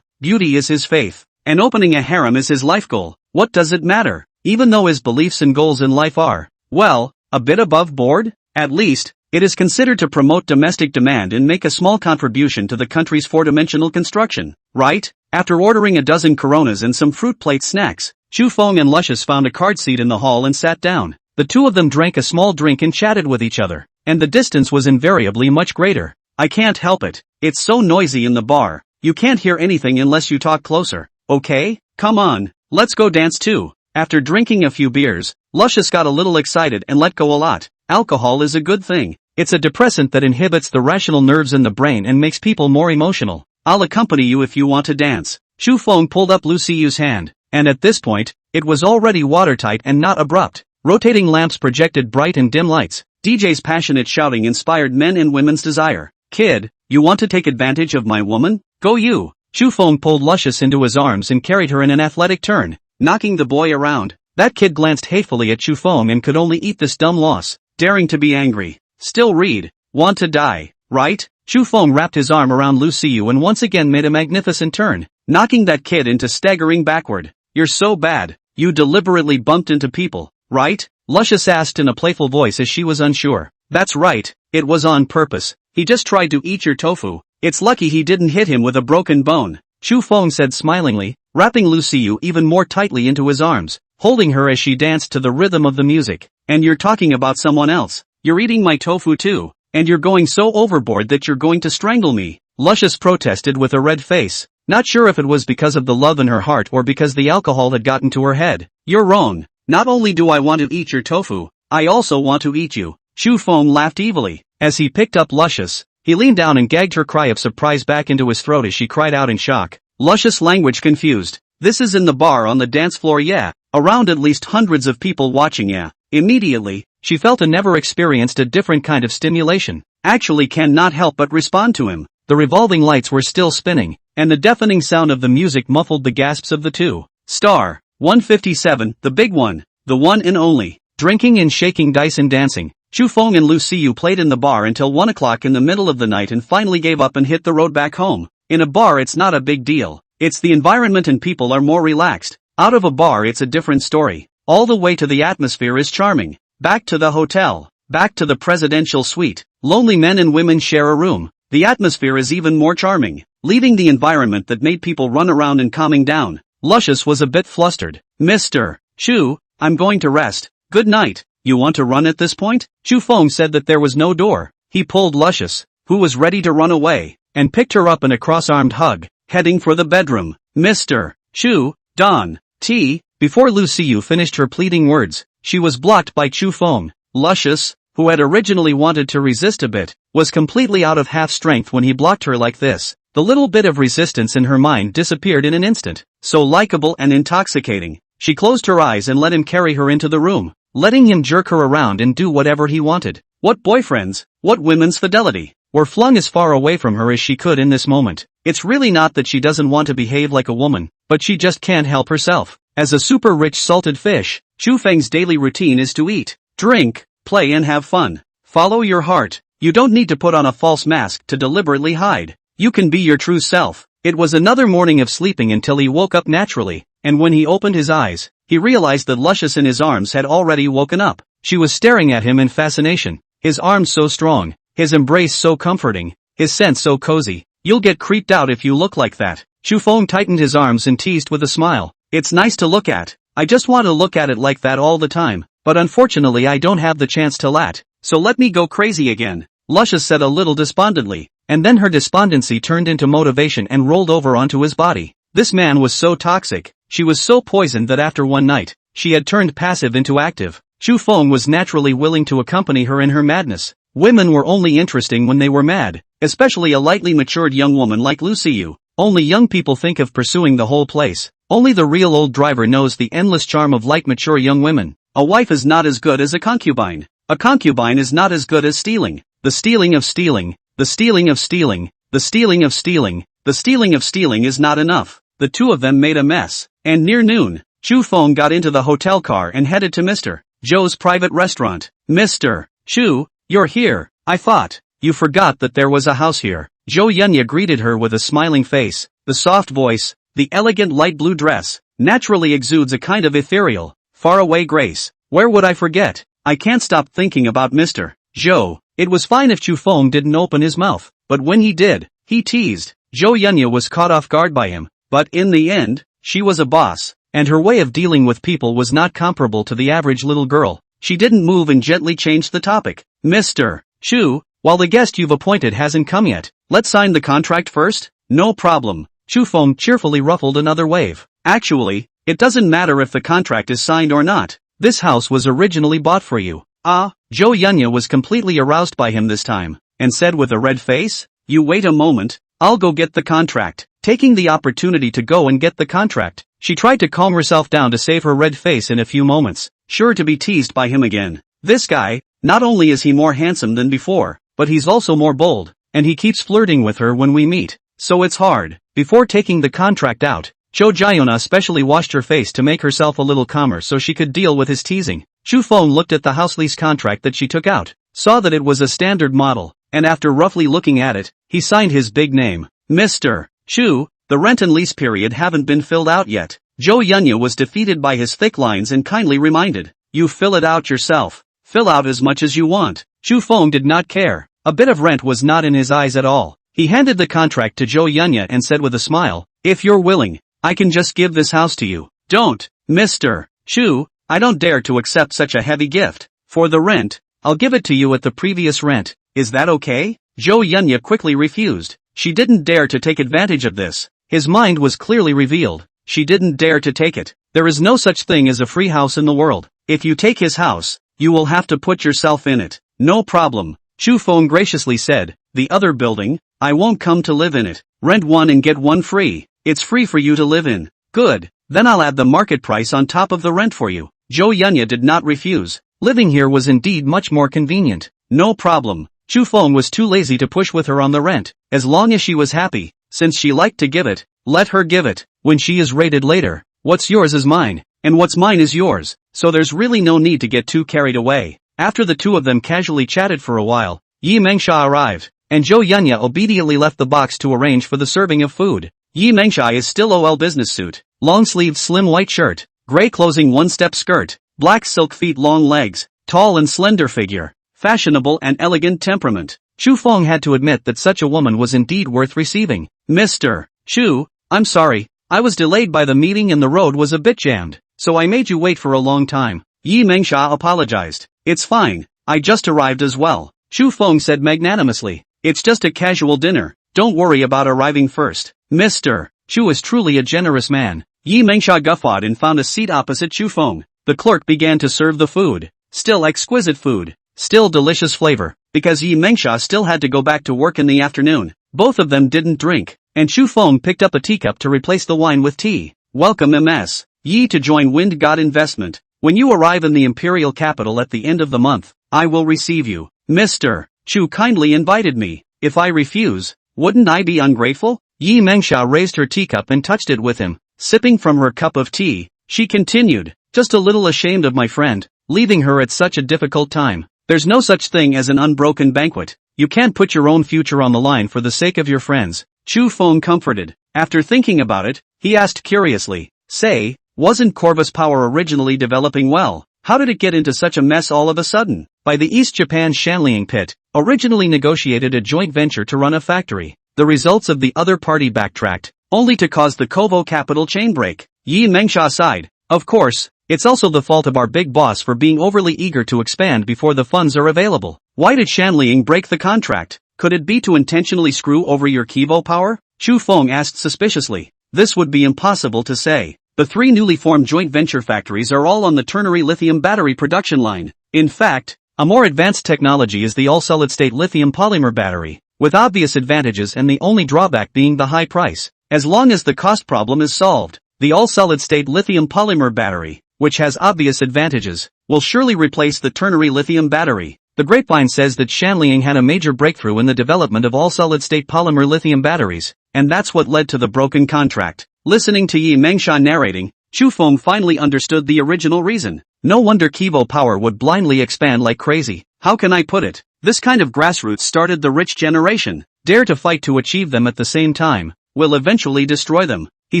Beauty is his faith, and opening a harem is his life goal. What does it matter? Even though his beliefs and goals in life are, well, a bit above board? At least, it is considered to promote domestic demand and make a small contribution to the country's four-dimensional construction, right? After ordering a dozen Coronas and some fruit plate snacks, Chu Feng and Luscious found a card seat in the hall and sat down. The two of them drank a small drink and chatted with each other, and the distance was invariably much greater. I can't help it. It's so noisy in the bar. You can't hear anything unless you talk closer. Okay? Come on. Let's go dance too. After drinking a few beers, Luscious got a little excited and let go a lot. Alcohol is a good thing. It's a depressant that inhibits the rational nerves in the brain and makes people more emotional. I'll accompany you if you want to dance. Chu Feng pulled up Lu Siyu's hand, and at this point, it was already watertight and not abrupt. Rotating lamps projected bright and dim lights. DJ's passionate shouting inspired men and women's desire. Kid, you want to take advantage of my woman? Go you. Chu Feng pulled Luscious into his arms and carried her in an athletic turn, knocking the boy around. That kid glanced hatefully at Chu Feng and could only eat this dumb loss, daring to be angry. Still read. Want to die, right? Chu Feng wrapped his arm around Lu Siyu and once again made a magnificent turn, knocking that kid into staggering backward. You're so bad. You deliberately bumped into people, right? Luscious asked in a playful voice as she was unsure. That's right, it was on purpose. He just tried to eat your tofu. It's lucky he didn't hit him with a broken bone. Chu Feng said smilingly, wrapping Lu Siyu even more tightly into his arms, holding her as she danced to the rhythm of the music. And you're talking about someone else. You're eating my tofu too, and you're going so overboard that you're going to strangle me. Luscious protested with a red face, not sure if it was because of the love in her heart or because the alcohol had gotten to her head. You're wrong. Not only do I want to eat your tofu, I also want to eat you. Chu Feng laughed evilly. As he picked up Luscious, He leaned down and gagged her cry of surprise back into his throat as she cried out in shock. Luscious language confused. This is in the bar on the dance floor, yeah. Around at least hundreds of people watching, yeah. Immediately, she felt a never experienced a different kind of stimulation. Actually cannot help but respond to him. The revolving lights were still spinning, and the deafening sound of the music muffled the gasps of the two. Star 157, the big one, the one and only. Drinking and shaking dice and dancing, Chu Feng and Lu Siyu played in the bar until 1 o'clock in the middle of the night and finally gave up and hit the road back home. In a bar it's not a big deal. It's the environment and people are more relaxed. Out of a bar it's a different story. All the way to the atmosphere is charming. Back to the hotel. Back to the presidential suite. Lonely men and women share a room. The atmosphere is even more charming. Leaving the environment that made people run around and calming down, Luscious was a bit flustered. Mr. Chu, I'm going to rest. Good night. You want to run at this point? Chu Feng said that there was no door. He pulled Luscious, who was ready to run away, and picked her up in a cross-armed hug, heading for the bedroom. Mr. Chu, Don, T. Before Lu Siyu finished her pleading words, she was blocked by Chu Feng. Luscious, who had originally wanted to resist a bit, was completely out of half strength when he blocked her like this. The little bit of resistance in her mind disappeared in an instant. So likable and intoxicating. She closed her eyes and let him carry her into the room, letting him jerk her around and do whatever he wanted. What boyfriends, what women's fidelity, were flung as far away from her as she could in this moment. It's really not that she doesn't want to behave like a woman, but she just can't help herself. As a super rich salted fish, Chu Feng's daily routine is to eat, drink, play and have fun. Follow your heart. You don't need to put on a false mask to deliberately hide. You can be your true self. It was another morning of sleeping until he woke up naturally, and when he opened his eyes, he realized that Luscious in his arms had already woken up. She was staring at him in fascination. His arms so strong, his embrace so comforting, his scent so cozy. You'll get creeped out if you look like that. Chu Feng tightened his arms and teased with a smile. It's nice to look at. I just want to look at it like that all the time, but unfortunately I don't have the chance to lat, so let me go crazy again. Luscious said a little despondently, and then her despondency turned into motivation and rolled over onto his body. This man was so toxic, she was so poisoned that after one night, she had turned passive into active. Chu Feng was naturally willing to accompany her in her madness. Women were only interesting when they were mad, especially a lightly matured young woman like Lu Siyu. Only young people think of pursuing the whole place. Only the real old driver knows the endless charm of light mature young women. A wife is not as good as a concubine. A concubine is not as good as stealing. The stealing of stealing, the stealing of stealing, the stealing of stealing, the stealing of stealing is not enough. The two of them made a mess, and near noon, Chu Feng got into the hotel car and headed to Mr. Zhou's private restaurant. Mr. Chu, you're here. I thought you forgot that there was a house here. Zhou Yunya greeted her with a smiling face. The soft voice, the elegant light blue dress, naturally exudes a kind of ethereal, faraway grace. Where would I forget? I can't stop thinking about Mr. Zhou. It was fine if Chu Feng didn't open his mouth, but when he did, he teased. Zhou Yunya was caught off guard by him, but in the end, she was a boss, and her way of dealing with people was not comparable to the average little girl. She didn't move and gently changed the topic. Mr. Chu, while the guest you've appointed hasn't come yet, let's sign the contract first? No problem. Chu Feng cheerfully ruffled another wave. Actually, it doesn't matter if the contract is signed or not. This house was originally bought for you. Ah, Zhou Yunya was completely aroused by him this time, and said with a red face, you wait a moment, I'll go get the contract. Taking the opportunity to go and get the contract, she tried to calm herself down to save her red face in a few moments, sure to be teased by him again. This guy, not only is he more handsome than before, but he's also more bold, and he keeps flirting with her when we meet, so it's hard. Before taking the contract out, Zhou Jiona especially washed her face to make herself a little calmer so she could deal with his teasing. Chu Feng looked at the house lease contract that she took out, saw that it was a standard model, and after roughly looking at it, he signed his big name. Mr. Chu, the rent and lease period haven't been filled out yet. Zhou Yunya was defeated by his thick lines and kindly reminded, you fill it out yourself. Fill out as much as you want. Chu Feng did not care. A bit of rent was not in his eyes at all. He handed the contract to Zhou Yunya and said with a smile, if you're willing, I can just give this house to you. Don't, Mr. Chu, I don't dare to accept such a heavy gift. For the rent, I'll give it to you at the previous rent. Is that okay? Zhou Yunya quickly refused. She didn't dare to take advantage of this. His mind was clearly revealed. She didn't dare to take it. There is no such thing as a free house in the world. If you take his house, you will have to put yourself in it. No problem. Chu Feng graciously said. The other building? I won't come to live in it. Rent one and get one free. It's free for you to live in. Good. Then I'll add the market price on top of the rent for you. Zhou Yunya did not refuse. Living here was indeed much more convenient. No problem. Chu Feng was too lazy to push with her on the rent. As long as she was happy, since she liked to give it, let her give it. When she is rated later, what's yours is mine, and what's mine is yours, so there's really no need to get too carried away. After the two of them casually chatted for a while, Yi Mengsha arrived, and Zhou Yunya obediently left the box to arrange for the serving of food. Yi Mengsha is still OL business suit, long-sleeved slim white shirt, gray closing one-step skirt, black silk feet long legs, tall and slender figure, fashionable and elegant temperament. Chu Feng had to admit that such a woman was indeed worth receiving. Mr. Chu, I'm sorry, I was delayed by the meeting and the road was a bit jammed, so I made you wait for a long time. Yi Mengsha apologized. It's fine, I just arrived as well. Chu Feng said magnanimously. It's just a casual dinner, don't worry about arriving first. Mr. Chu is truly a generous man. Yi Mengsha guffawed and found a seat opposite Chu Feng. The clerk began to serve the food. Still exquisite food. Still delicious flavor. Because Yi Mengsha still had to go back to work in the afternoon, both of them didn't drink, and Chu Feng picked up a teacup to replace the wine with tea. Welcome MS. Yi to join Wind God Investment. When you arrive in the imperial capital at the end of the month, I will receive you. Mr. Chu kindly invited me. If I refuse, wouldn't I be ungrateful? Yi Mengsha raised her teacup and touched it with him. Sipping from her cup of tea, she continued, just a little ashamed of my friend, leaving her at such a difficult time. There's no such thing as an unbroken banquet. You can't put your own future on the line for the sake of your friends. Chu Feng comforted. After thinking about it, he asked curiously, say, wasn't Corvus Power originally developing well? How did it get into such a mess all of a sudden? By the East Japan Shanliang Pit, originally negotiated a joint venture to run a factory. The results of the other party backtracked, only to cause the Kovo capital chain break. Yi Mengsha sighed. Of course, it's also the fault of our big boss for being overly eager to expand before the funds are available. Why did Shanliang break the contract? Could it be to intentionally screw over your Kivo power? Chu Feng asked suspiciously. This would be impossible to say. The three newly formed joint venture factories are all on the ternary lithium battery production line. In fact, a more advanced technology is the all-solid-state lithium polymer battery, with obvious advantages and the only drawback being the high price. As long as the cost problem is solved, the all-solid-state lithium polymer battery, which has obvious advantages, will surely replace the ternary lithium battery. The grapevine says that Shanliang had a major breakthrough in the development of all-solid-state polymer lithium batteries, and that's what led to the broken contract. Listening to Yi Mengsha narrating, Chu Feng finally understood the original reason. No wonder Kivo Power would blindly expand like crazy. How can I put it? This kind of grassroots started the rich generation. Dare to fight to achieve them at the same time, will eventually destroy them. He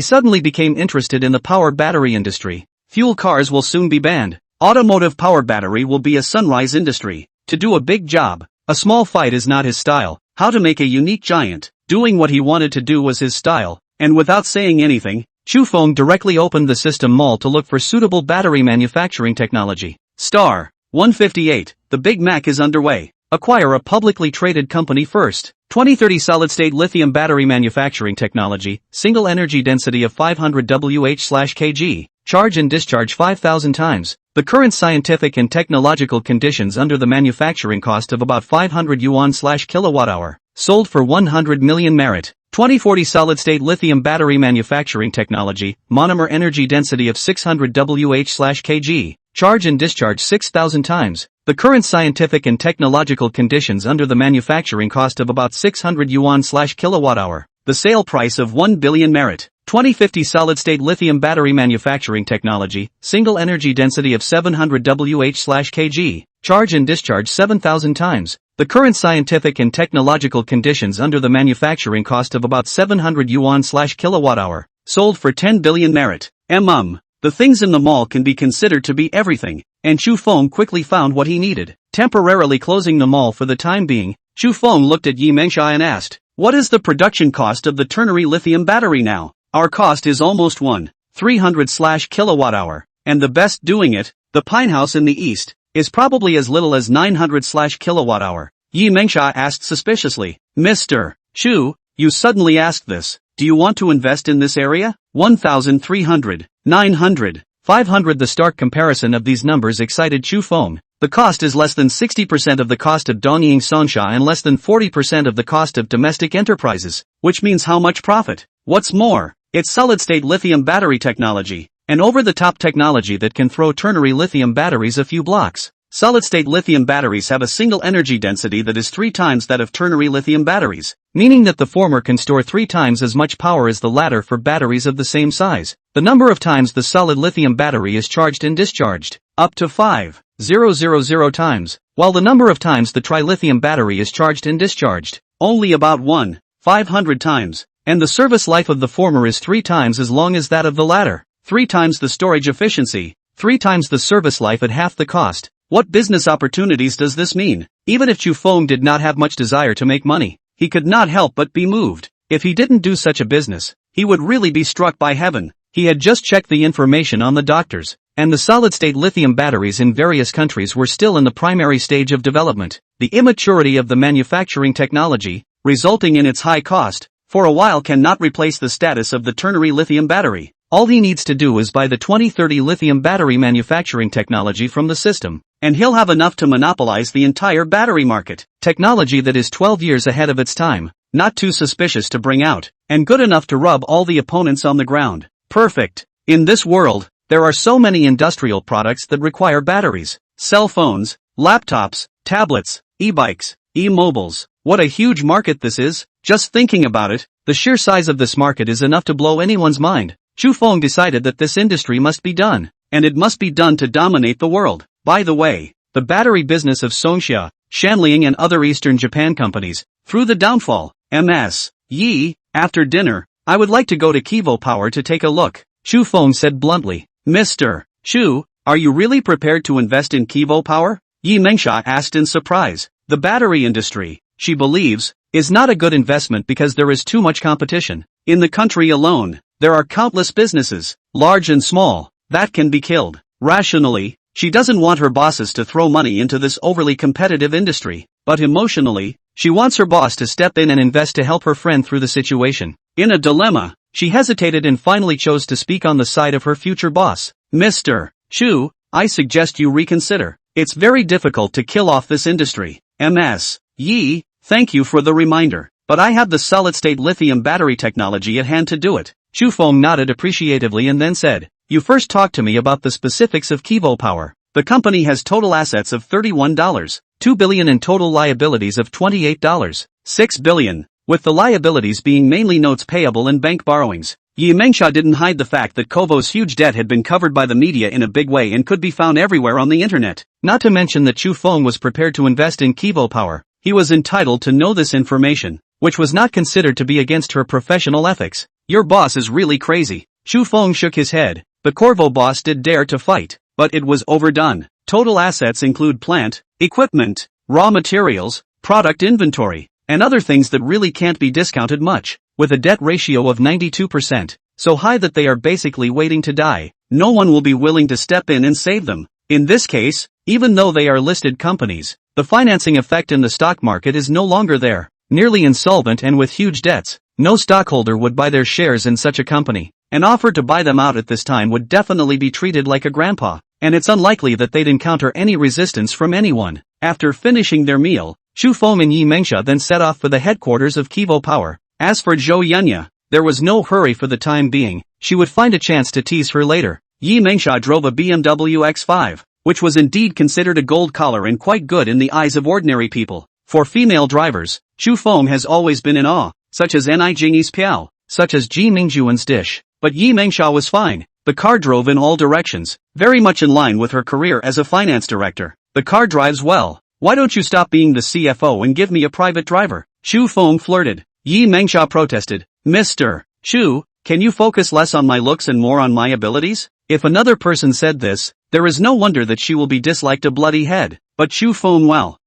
suddenly became interested in the power battery industry. Fuel cars will soon be banned. Automotive power battery will be a sunrise industry. To do a big job, a small fight is not his style. How to make a unique giant. Doing what he wanted to do was his style. And without saying anything, Chu Feng directly opened the system mall to look for suitable battery manufacturing technology. Star 158, the Big Mac is underway. Acquire a publicly traded company first. 2030 solid-state lithium battery manufacturing technology, single energy density of 500 Wh/kg, charge and discharge 5,000 times. The current scientific and technological conditions under the manufacturing cost of about 500 yuan/kWh, sold for 100 million merit. 2040 solid-state lithium battery manufacturing technology, monomer energy density of 600 Wh/kg, charge and discharge 6,000 times. The current scientific and technological conditions under the manufacturing cost of about 600 yuan/kWh, the sale price of 1 billion merit. 2050 solid-state lithium battery manufacturing technology, single energy density of 700 Wh/kg, charge and discharge 7,000 times. The current scientific and technological conditions under the manufacturing cost of about 700 yuan/kWh, sold for 10 billion merit. The things in the mall can be considered to be everything, and Chu Feng quickly found what he needed. Temporarily closing the mall for the time being, Chu Feng looked at Yi Mengsha and asked, what is the production cost of the ternary lithium battery now? Our cost is almost 1/300/kWh, and the best doing it, the Pine House in the East, is probably as little as 900/kWh. Yi Mengsha asked suspiciously, Mr. Chu, you suddenly asked this. Do you want to invest in this area? 1,300, 900, 500. The stark comparison of these numbers excited Chu Feng. The cost is less than 60% of the cost of Dongying Sonsha and less than 40% of the cost of domestic enterprises, which means how much profit? What's more, it's solid-state lithium battery technology, an over-the-top technology that can throw ternary lithium batteries a few blocks. Solid-state lithium batteries have a single energy density that is 3 times that of ternary lithium batteries, meaning that the former can store 3 times as much power as the latter for batteries of the same size. The number of times the solid lithium battery is charged and discharged, up to 5,000 times, while the number of times the trilithium battery is charged and discharged, only about 1,500 times, and the service life of the former is 3 times as long as that of the latter. 3 times the storage efficiency, 3 times the service life at half the cost. What business opportunities does this mean? Even if Chu Feng did not have much desire to make money, he could not help but be moved. If he didn't do such a business, he would really be struck by heaven. He had just checked the information on the doctors, and the solid-state lithium batteries in various countries were still in the primary stage of development. The immaturity of the manufacturing technology, resulting in its high cost, for a while cannot replace the status of the ternary lithium battery. All he needs to do is buy the 2030 lithium battery manufacturing technology from the system, and he'll have enough to monopolize the entire battery market. Technology that is 12 years ahead of its time, not too suspicious to bring out, and good enough to rub all the opponents on the ground. Perfect. In this world, there are so many industrial products that require batteries. Cell phones, laptops, tablets, e-bikes, e-mobiles. What a huge market this is. Just thinking about it, the sheer size of this market is enough to blow anyone's mind. Chu Feng decided that this industry must be done, and it must be done to dominate the world. By the way, the battery business of Songxia, Shanliang and other Eastern Japan companies, through the downfall. Ms. Yi, after dinner, I would like to go to Kivo Power to take a look, Chu Feng said bluntly. Mr. Chu, are you really prepared to invest in Kivo Power? Yi Mengsha asked in surprise. The battery industry, she believes, is not a good investment because there is too much competition. In the country alone, there are countless businesses, large and small, that can be killed. Rationally, she doesn't want her bosses to throw money into this overly competitive industry, but emotionally, she wants her boss to step in and invest to help her friend through the situation. In a dilemma, she hesitated and finally chose to speak on the side of her future boss. Mr. Chu, I suggest you reconsider. It's very difficult to kill off this industry. Ms. Yi, thank you for the reminder, but I have the solid-state lithium battery technology at hand to do it. Chu Feng nodded appreciatively and then said, you first talk to me about the specifics of Kivo Power. The company has total assets of $31.2 billion and total liabilities of $28.6 billion, with the liabilities being mainly notes payable and bank borrowings. Yi Mengsha didn't hide the fact that Kovo's huge debt had been covered by the media in a big way and could be found everywhere on the internet. Not to mention that Chu Feng was prepared to invest in Kivo Power. He was entitled to know this information, which was not considered to be against her professional ethics. Your boss is really crazy. Chu Feng shook his head. The Corvo boss did dare to fight, but it was overdone. Total assets include plant, equipment, raw materials, product inventory, and other things that really can't be discounted much, with a debt ratio of 92%, so high that they are basically waiting to die. No one will be willing to step in and save them. In this case, even though they are listed companies, the financing effect in the stock market is no longer there. Nearly insolvent and with huge debts, no stockholder would buy their shares in such a company. An offer to buy them out at this time would definitely be treated like a grandpa, and it's unlikely that they'd encounter any resistance from anyone. After finishing their meal, Chu Feng and Yi Mengsha then set off for the headquarters of Kivo Power. As for Zhou Yunya, there was no hurry for the time being. She would find a chance to tease her later. Yi Mengsha drove a BMW X5, which was indeed considered a gold collar and quite good in the eyes of ordinary people. For female drivers, Chu Feng has always been in awe, such as Ni Jingyi's Piao, such as Ji Mingjuan's Dish. But Yi Mengsha was fine. The car drove in all directions, very much in line with her career as a finance director. The car drives well. Why don't you stop being the CFO and give me a private driver? Chu Feng flirted. Yi Mengsha protested. Mr. Chu, can you focus less on my looks and more on my abilities? If another person said this, there is no wonder that she will be disliked a bloody head. But Chu Feng, well,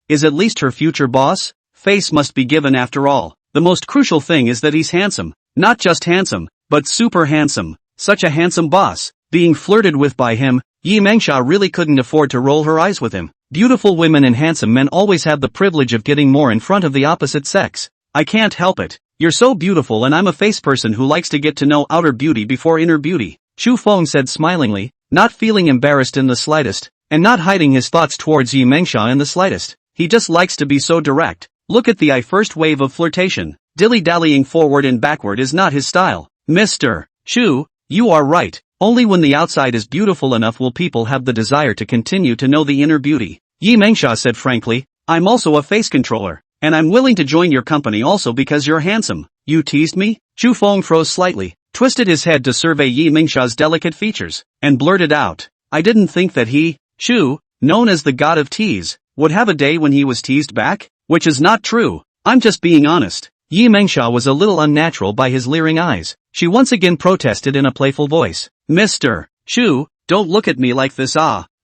is at least her future boss? Face must be given after all. The most crucial thing is that he's handsome. Not just handsome, but super handsome. Such a handsome boss. Being flirted with by him, Yi Mengsha really couldn't afford to roll her eyes with him. Beautiful women and handsome men always have the privilege of getting more in front of the opposite sex. I can't help it. You're so beautiful and I'm a face person who likes to get to know outer beauty before inner beauty. Chu Feng said smilingly, not feeling embarrassed in the slightest. and not hiding his thoughts towards Yi Mengsha in the slightest. He just likes to be so direct. Look at the first wave of flirtation. Dilly-dallying forward and backward is not his style. Mr. Shu, you are right. Only when the outside is beautiful enough will people have the desire to continue to know the inner beauty. Yi Mengsha said frankly, I'm also a face controller, and I'm willing to join your company also because you're handsome. You teased me? Chu Feng froze slightly, twisted his head to survey Yi Mengsha's delicate features, and blurted out, I didn't think that he, Shu, known as the god of tease, would have a day when he was teased back, which is not true. I'm just being honest. Yi Mengsha was a little unnatural by his leering eyes. She once again protested in a playful voice. Mr. Shu, don't look at me like this.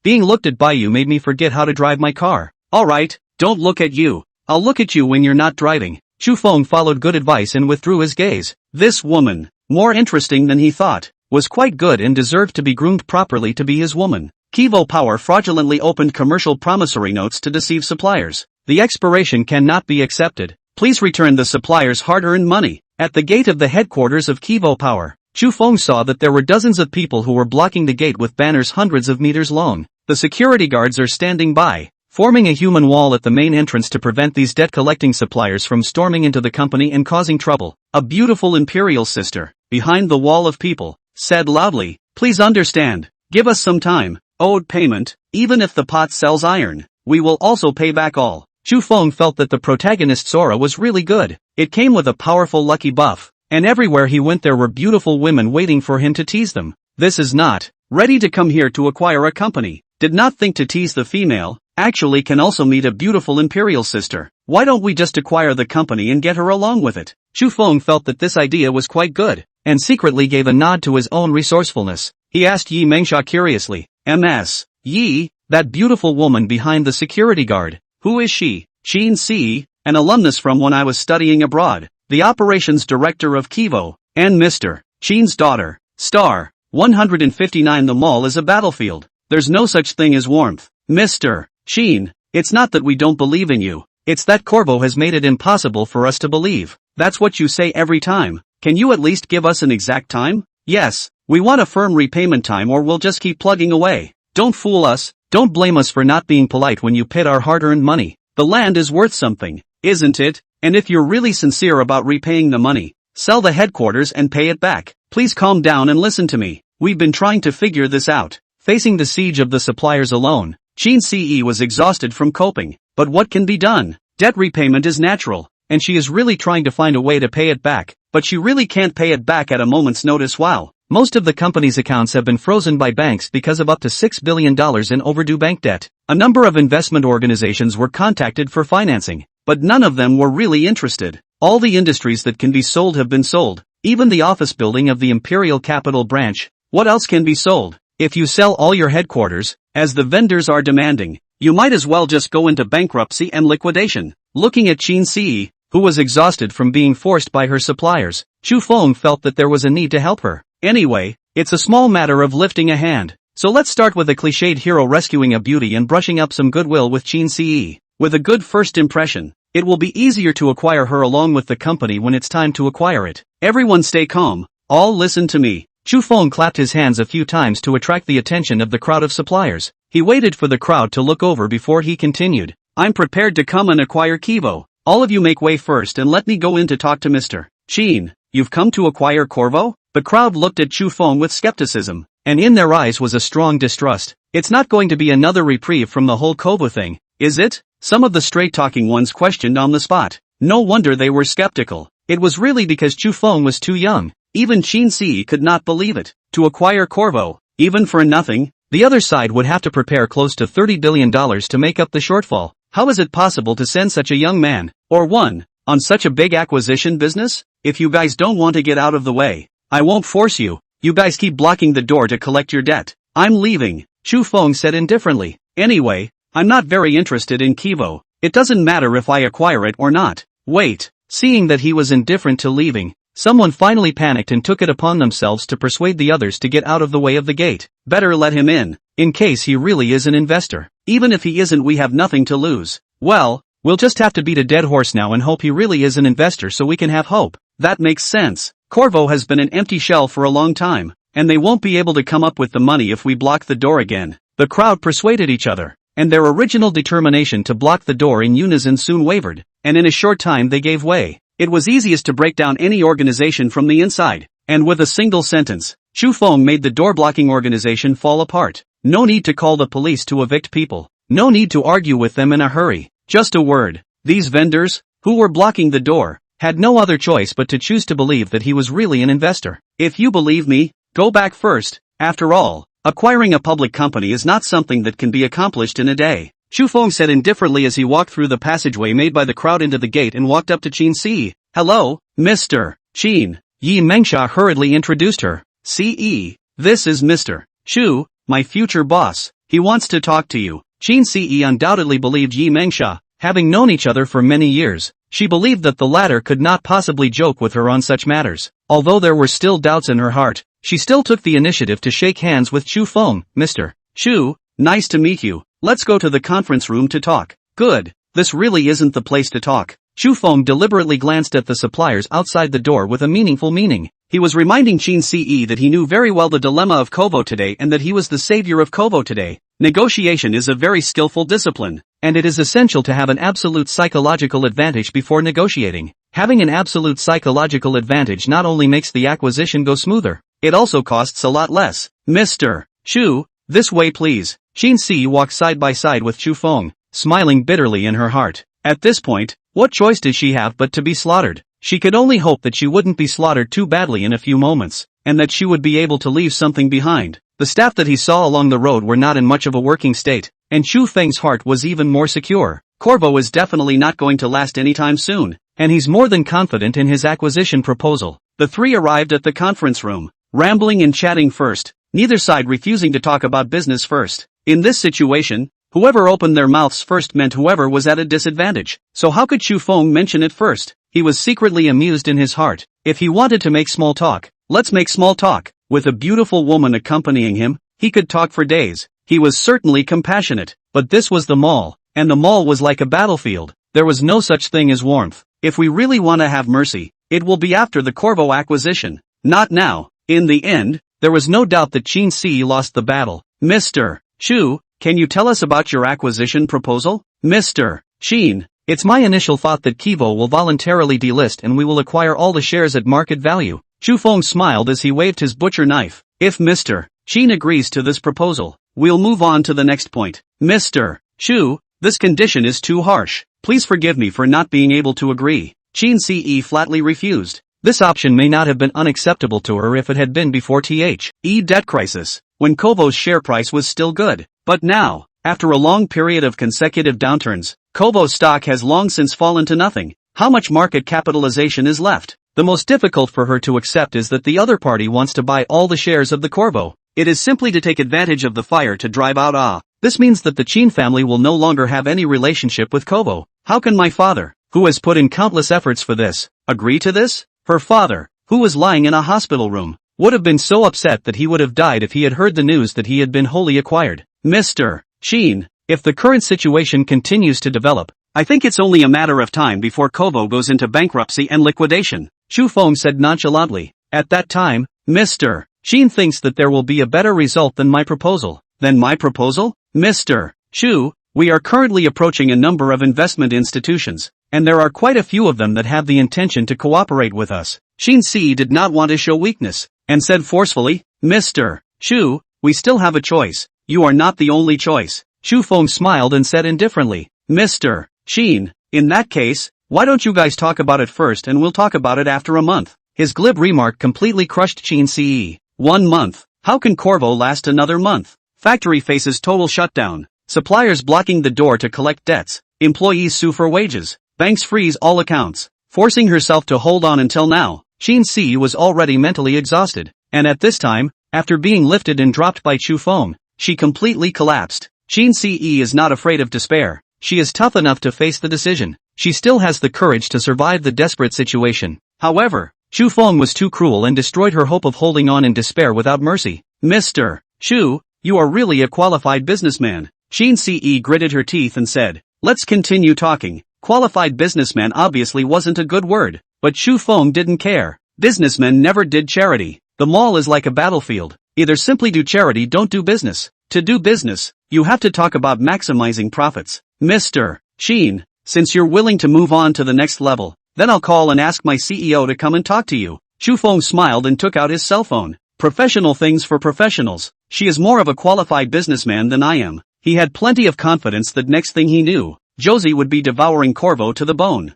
Being looked at by you made me forget how to drive my car. Alright, don't look at you. I'll look at you when you're not driving. Chu Feng followed good advice and withdrew his gaze. This woman, more interesting than he thought, was quite good and deserved to be groomed properly to be his woman. Kivo Power fraudulently opened commercial promissory notes to deceive suppliers. The expiration cannot be accepted. Please return the supplier's hard-earned money. At the gate of the headquarters of Kivo Power, Chu Feng saw that there were dozens of people who were blocking the gate with banners hundreds of meters long. The security guards are standing by, forming a human wall at the main entrance to prevent these debt-collecting suppliers from storming into the company and causing trouble. A beautiful imperial sister, behind the wall of people, said loudly, please understand, give us some time, owed payment, even if the pot sells iron, we will also pay back all. Chu Feng felt that the protagonist's aura was really good. It came with a powerful lucky buff, and everywhere he went there were beautiful women waiting for him to tease them. This is not ready to come here to acquire a company. Did not think to tease the female, actually can also meet a beautiful imperial sister. Why don't we just acquire the company and get her along with it? Chu Feng felt that this idea was quite good, and secretly gave a nod to his own resourcefulness. He asked Yi Mengsha curiously, Ms. Yi, that beautiful woman behind the security guard, who is she? Shin Si, an alumnus from when I was studying abroad, the operations director of Kivo, and Mr. Shin's daughter, Star, 159. The mall is a battlefield. There's no such thing as warmth. Mr. Shin, it's not that we don't believe in you, it's that Corvo has made it impossible for us to believe. That's what you say every time. Can you at least give us an exact time? Yes, we want a firm repayment time or we'll just keep plugging away. Don't fool us, don't blame us for not being polite when you paid our hard-earned money. The land is worth something, isn't it? And if you're really sincere about repaying the money, sell the headquarters and pay it back. Please calm down and listen to me. We've been trying to figure this out. Facing the siege of the suppliers alone, Shin Ce was exhausted from coping. But what can be done? Debt repayment is natural, and she is really trying to find a way to pay it back, but she really can't pay it back at a moment's notice. Wow. Most of the company's accounts have been frozen by banks because of up to $6 billion in overdue bank debt. A number of investment organizations were contacted for financing, but none of them were really interested. All the industries that can be sold have been sold, even the office building of the Imperial Capital Branch. What else can be sold? If you sell all your headquarters, as the vendors are demanding, you might as well just go into bankruptcy and liquidation. Looking at Shin Ce, who was exhausted from being forced by her suppliers, Chu Feng felt that there was a need to help her. Anyway, it's a small matter of lifting a hand. So let's start with a cliched hero rescuing a beauty and brushing up some goodwill with Shin Ce. With a good first impression, it will be easier to acquire her along with the company when it's time to acquire it. Everyone stay calm, all listen to me. Chu Feng clapped his hands a few times to attract the attention of the crowd of suppliers. He waited for the crowd to look over before he continued. I'm prepared to come and acquire Kivo. All of you make way first and let me go in to talk to Mr. Shin. You've come to acquire Corvo? The crowd looked at Chu Feng with skepticism, and in their eyes was a strong distrust. It's not going to be another reprieve from the whole Corvo thing, is it? Some of the straight-talking ones questioned on the spot. No wonder they were skeptical. It was really because Chu Feng was too young. Even Shin Ce could not believe it. To acquire Corvo, even for nothing, the other side would have to prepare close to $30 billion to make up the shortfall. How is it possible to send such a young man, or one, on such a big acquisition business? If you guys don't want to get out of the way, I won't force you. You guys keep blocking the door to collect your debt. I'm leaving, Chu Feng said indifferently. Anyway, I'm not very interested in Kivo. It doesn't matter if I acquire it or not. Wait, seeing that he was indifferent to leaving, someone finally panicked and took it upon themselves to persuade the others to get out of the way of the gate. Better let him in case he really is an investor. Even if he isn't, we have nothing to lose. Well, we'll just have to beat a dead horse now and hope he really is an investor so we can have hope. That makes sense. Corvo has been an empty shell for a long time, and they won't be able to come up with the money if we block the door again. The crowd persuaded each other, and their original determination to block the door in unison soon wavered, and in a short time they gave way. It was easiest to break down any organization from the inside, and with a single sentence, Chu Feng made the door-blocking organization fall apart. No need to call the police to evict people. No need to argue with them in a hurry. Just a word. These vendors, who were blocking the door, had no other choice but to choose to believe that he was really an investor. If you believe me, go back first. After all, acquiring a public company is not something that can be accomplished in a day. Chu Feng said indifferently as he walked through the passageway made by the crowd into the gate and walked up to Qin Si. Hello, Mr. Qin. Yi Mengsha hurriedly introduced her. Ce, this is Mr. Chu, my future boss. He wants to talk to you. Qin Si undoubtedly believed Yi Mengsha, having known each other for many years. She believed that the latter could not possibly joke with her on such matters. Although there were still doubts in her heart, she still took the initiative to shake hands with Chu Feng. Mr. Chu, nice to meet you. Let's go to the conference room to talk. Good. This really isn't the place to talk. Chu Feng deliberately glanced at the suppliers outside the door with a meaningful meaning. He was reminding Qin Si that he knew very well the dilemma of Kovo today and that he was the savior of Kovo today. Negotiation is a very skillful discipline, and it is essential to have an absolute psychological advantage before negotiating. Having an absolute psychological advantage not only makes the acquisition go smoother, it also costs a lot less. Mr. Chu, this way please. Qin Si walked side by side with Chu Feng, smiling bitterly in her heart. At this point, what choice did she have but to be slaughtered? She could only hope that she wouldn't be slaughtered too badly in a few moments, and that she would be able to leave something behind. The staff that he saw along the road were not in much of a working state, and Chu Feng's heart was even more secure. Corvo is definitely not going to last anytime soon, and he's more than confident in his acquisition proposal. The three arrived at the conference room, rambling and chatting first, neither side refusing to talk about business first. In this situation, whoever opened their mouths first meant whoever was at a disadvantage. So how could Chu Feng mention it first? He was secretly amused in his heart. If he wanted to make small talk, let's make small talk. With a beautiful woman accompanying him, he could talk for days. He was certainly compassionate, but this was the mall, and the mall was like a battlefield. There was no such thing as warmth. If we really want to have mercy, it will be after the Corvo acquisition, not now. In the end, there was no doubt that Qin Si lost the battle. Mr. Chu, can you tell us about your acquisition proposal? Mr. Qin, it's my initial thought that Kivo will voluntarily delist and we will acquire all the shares at market value. Chu Feng smiled as he waved his butcher knife. If Mr. Qin agrees to this proposal, we'll move on to the next point. Mr. Chu, this condition is too harsh. Please forgive me for not being able to agree. Qin Si flatly refused. This option may not have been unacceptable to her if it had been before the debt crisis, when Kovo's share price was still good. But now, after a long period of consecutive downturns, Kovo's stock has long since fallen to nothing. How much market capitalization is left? The most difficult for her to accept is that the other party wants to buy all the shares of the Corvo. It is simply to take advantage of the fire to drive out Ah. This means that the Qin family will no longer have any relationship with Kovo. How can my father, who has put in countless efforts for this, agree to this? Her father, who was lying in a hospital room, would have been so upset that he would have died if he had heard the news that he had been wholly acquired. Mr. Qin, if the current situation continues to develop, I think it's only a matter of time before Kovo goes into bankruptcy and liquidation. Chu Feng said nonchalantly. At that time, Mr. Qin thinks that there will be a better result than my proposal. Than my proposal? Mr. Chu, we are currently approaching a number of investment institutions, and there are quite a few of them that have the intention to cooperate with us. Qin Si did not want to show weakness, and said forcefully, Mr. Chu, we still have a choice. You are not the only choice. Chu Feng smiled and said indifferently, Mr. Qin, in that case, why don't you guys talk about it first and we'll talk about it after a month? His glib remark completely crushed Qin Si. 1 month. How can Corvo last another month? Factory faces total shutdown. Suppliers blocking the door to collect debts. Employees sue for wages. Banks freeze all accounts. Forcing herself to hold on until now, Qin Si was already mentally exhausted. And at this time, after being lifted and dropped by Chu Feng, she completely collapsed. Qin Si is not afraid of despair. She is tough enough to face the decision. She still has the courage to survive the desperate situation. However, Chu Feng was too cruel and destroyed her hope of holding on in despair without mercy. Mr. Chu, you are really a qualified businessman. Qin Si gritted her teeth and said, let's continue talking. Qualified businessman obviously wasn't a good word, but Chu Feng didn't care. Businessmen never did charity. The mall is like a battlefield. Either simply do charity, don't do business. To do business, you have to talk about maximizing profits. Mr. Sheen, since you're willing to move on to the next level, then I'll call and ask my CEO to come and talk to you. Chu Feng smiled and took out his cell phone. Professional things for professionals. She is more of a qualified businessman than I am. He had plenty of confidence that next thing he knew, Josie would be devouring Corvo to the bone.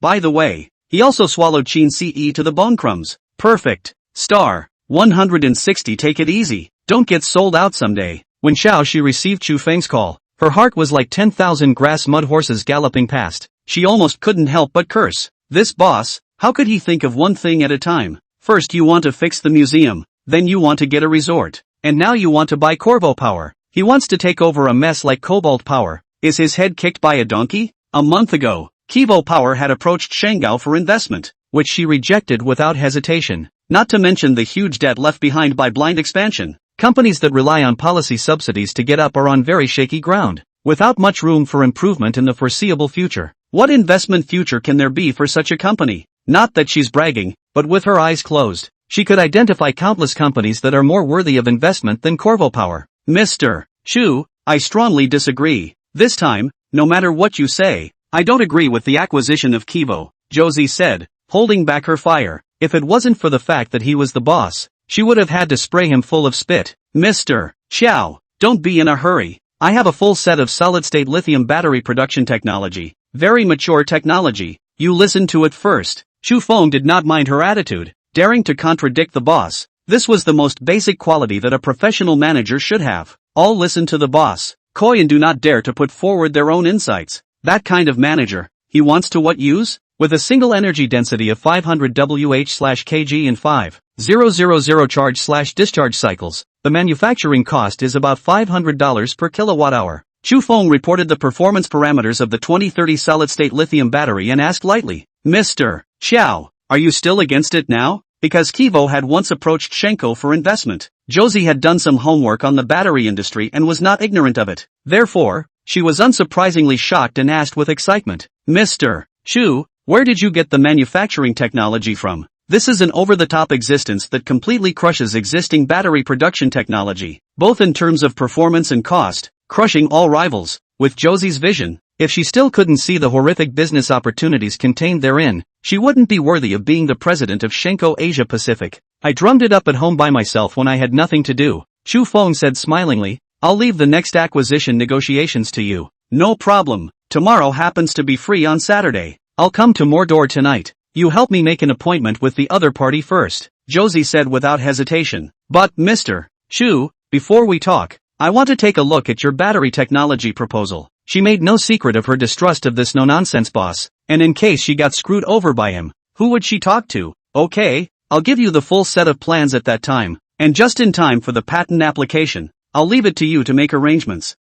By the way, he also swallowed Chin Ce to the bone crumbs. Perfect. Star 160. Take it easy. Don't get sold out someday. When she received Chu Feng's call, her heart was like 10,000 grass mud horses galloping past. She almost couldn't help but curse. This boss, how could he think of one thing at a time? First you want to fix the museum, then you want to get a resort, and now you want to buy Corvo Power. He wants to take over a mess like Cobalt Power. Is his head kicked by a donkey? A month ago, Kivo Power had approached Shanghao for investment, which she rejected without hesitation. Not to mention the huge debt left behind by blind expansion. Companies that rely on policy subsidies to get up are on very shaky ground, without much room for improvement in the foreseeable future. What investment future can there be for such a company? Not that she's bragging, but with her eyes closed, she could identify countless companies that are more worthy of investment than Corvo Power. Mr. Chu, I strongly disagree. This time, no matter what you say, I don't agree with the acquisition of Kivo, Josie said, holding back her fire. If it wasn't for the fact that he was the boss, she would have had to spray him full of spit. Mr. Xiao, don't be in a hurry. I have a full set of solid-state lithium battery production technology. Very mature technology. You listen to it first. Chu Feng did not mind her attitude, daring to contradict the boss. This was the most basic quality that a professional manager should have. All listen to the boss. Koi and do not dare to put forward their own insights. That kind of manager, he wants to what use? With a single energy density of 500 Wh/kg and 5,000 charge/discharge cycles, the manufacturing cost is about $500 per kilowatt-hour. Chu Feng reported the performance parameters of the 2030 solid-state lithium battery and asked lightly, Mr. Xiao, are you still against it now? Because Kivo had once approached Shenko for investment. Josie had done some homework on the battery industry and was not ignorant of it. Therefore, she was unsurprisingly shocked and asked with excitement, Mr. Chu, where did you get the manufacturing technology from? This is an over-the-top existence that completely crushes existing battery production technology, both in terms of performance and cost, crushing all rivals. With Josie's vision, if she still couldn't see the horrific business opportunities contained therein, she wouldn't be worthy of being the president of Shenko Asia Pacific. I drummed it up at home by myself when I had nothing to do. Chu Feng said smilingly, I'll leave the next acquisition negotiations to you. No problem. Tomorrow happens to be free on Saturday. I'll come to Mordor tonight. You help me make an appointment with the other party first, Josie said without hesitation. But, Mr. Chu, before we talk, I want to take a look at your battery technology proposal. She made no secret of her distrust of this no-nonsense boss, and in case she got screwed over by him, who would she talk to? Okay, I'll give you the full set of plans at that time, and just in time for the patent application. I'll leave it to you to make arrangements.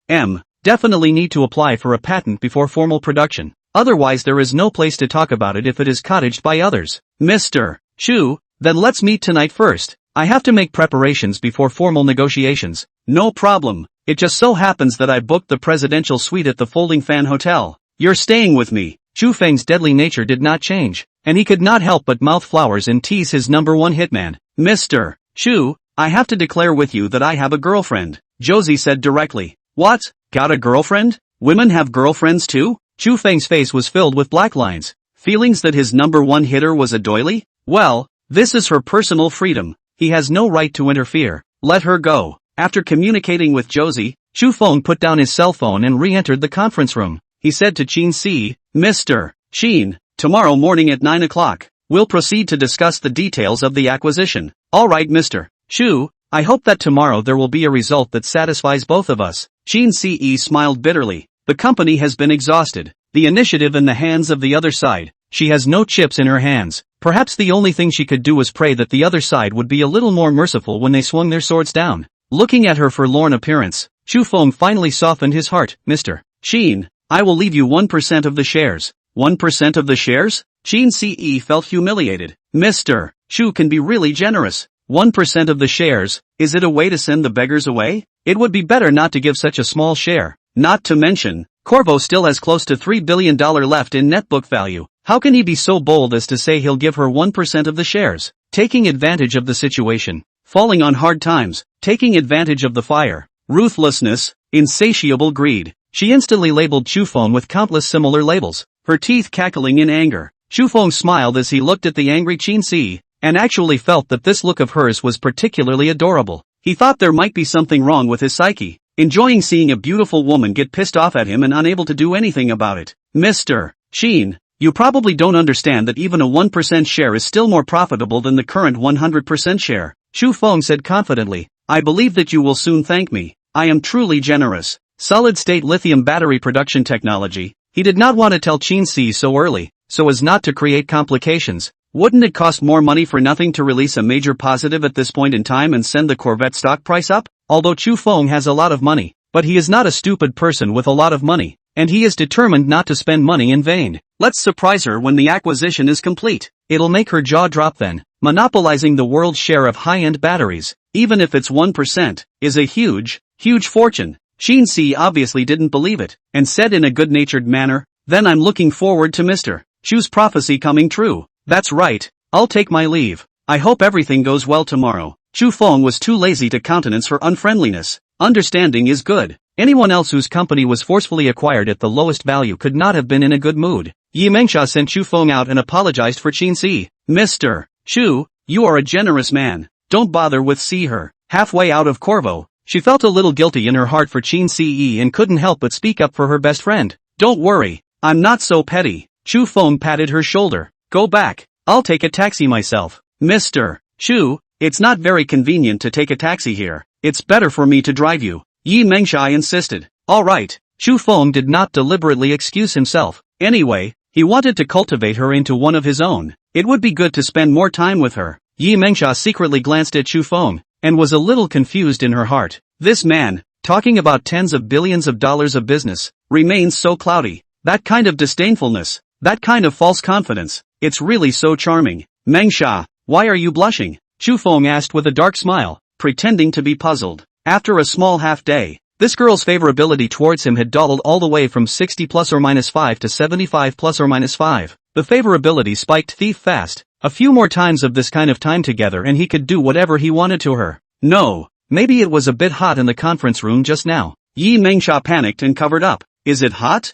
Definitely need to apply for a patent before formal production. Otherwise there is no place to talk about it if it is cottaged by others. Mr. Chu, then let's meet tonight first. I have to make preparations before formal negotiations. No problem. It just so happens that I booked the presidential suite at the Folding Fan Hotel. You're staying with me. Chu Feng's deadly nature did not change, and he could not help but mouth flowers and tease his number one hitman. Mr. Chu, I have to declare with you that I have a girlfriend, Josie said directly. What? Got a girlfriend? Women have girlfriends too? Chu Feng's face was filled with black lines. Feelings that his number one hitter was a doily? Well, this is her personal freedom. He has no right to interfere. Let her go. After communicating with Josie, Chu Feng put down his cell phone and re-entered the conference room. He said to Chin Ce, Mr. Shin, tomorrow morning at 9 o'clock, we'll proceed to discuss the details of the acquisition. Alright Mr. Chu, I hope that tomorrow there will be a result that satisfies both of us. Chin Ce smiled bitterly. The company has been exhausted. The initiative in the hands of the other side. She has no chips in her hands. Perhaps the only thing she could do was pray that the other side would be a little more merciful when they swung their swords down. Looking at her forlorn appearance, Chu Feng finally softened his heart. Mr. Shin, I will leave you 1% of the shares. 1% of the shares? Chin Ce felt humiliated. Mr. Chu can be really generous. 1% of the shares, is it a way to send the beggars away? It would be better not to give such a small share. Not to mention, Corvo still has close to $3 billion left in net book value. How can he be so bold as to say he'll give her 1% of the shares? Taking advantage of the situation. Falling on hard times. Taking advantage of the fire. ruthlessness, insatiable greed. She instantly labeled Chufeng with countless similar labels, her teeth cackling in anger. Chufeng smiled as he looked at the angry Qin, and actually felt that this look of hers was particularly adorable. He thought there might be something wrong with his psyche, enjoying seeing a beautiful woman get pissed off at him and unable to do anything about it. Mr. Qin, you probably don't understand that even a 1% share is still more profitable than the current 100% share, Chufeng said confidently. I believe that you will soon thank me. I am truly generous. Solid-state lithium battery production technology. He did not want to tell Qin so early, so as not to create complications. Wouldn't it cost more money for nothing to release a major positive at this point in time and send the Corvette stock price up? Although Chufeng has a lot of money, but he is not a stupid person with a lot of money, and he is determined not to spend money in vain. Let's surprise her when the acquisition is complete. It'll make her jaw drop then. Monopolizing the world's share of high-end batteries, even if it's 1%, is a huge, huge fortune. Qin obviously didn't believe it, and said in a good-natured manner, then I'm looking forward to Mr. Chu's prophecy coming true. That's right, I'll take my leave. I hope everything goes well tomorrow. Chufeng was too lazy to countenance her unfriendliness. Understanding is good. Anyone else whose company was forcefully acquired at the lowest value could not have been in a good mood. Yi Mengsha sent Chufeng out and apologized for Qin. Mr. Chu, you are a generous man. Don't bother with her. Halfway out of Corvo, she felt a little guilty in her heart for Qin and couldn't help but speak up for her best friend. Don't worry, I'm not so petty. Chufeng patted her shoulder. Go back, I'll take a taxi myself. Mr. Chu, it's not very convenient to take a taxi here. It's better for me to drive you. Yi Mengsha insisted. Alright, Chufeng did not deliberately excuse himself. Anyway, he wanted to cultivate her into one of his own. It would be good to spend more time with her. Yi Mengsha secretly glanced at Chufeng, and was a little confused in her heart. This man, talking about tens of billions of dollars of business, remains so cloudy. That kind of disdainfulness, that kind of false confidence, it's really so charming. Mengsha, why are you blushing? Chufeng asked with a dark smile, pretending to be puzzled. After a small half-day, this girl's favorability towards him had dawdled all the way from 60 ± 5 to 75 ± 5. The favorability spiked thief fast. A few more times of this kind of time together and he could do whatever he wanted to her. No, maybe it was a bit hot in the conference room just now. Yi Mengsha panicked and covered up. Is it hot?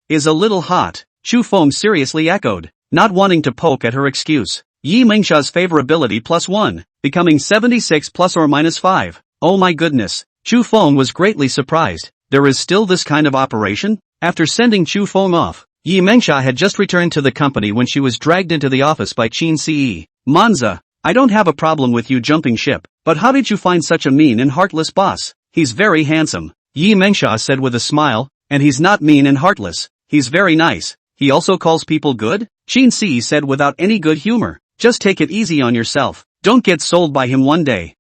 Is a little hot. Chufeng seriously echoed, not wanting to poke at her excuse. Yi Mengsha's favorability +1, becoming 76 ± 5. Oh my goodness. Chufeng was greatly surprised. There is still this kind of operation? After sending Chufeng off, Yi Mengsha had just returned to the company when she was dragged into the office by Qin. Manza, I don't have a problem with you jumping ship, but how did you find such a mean and heartless boss? He's very handsome, Yi Mengsha said with a smile, and he's not mean and heartless, he's very nice. He also calls people good? Qin said without any good humor. Just take it easy on yourself. Don't get sold by him one day.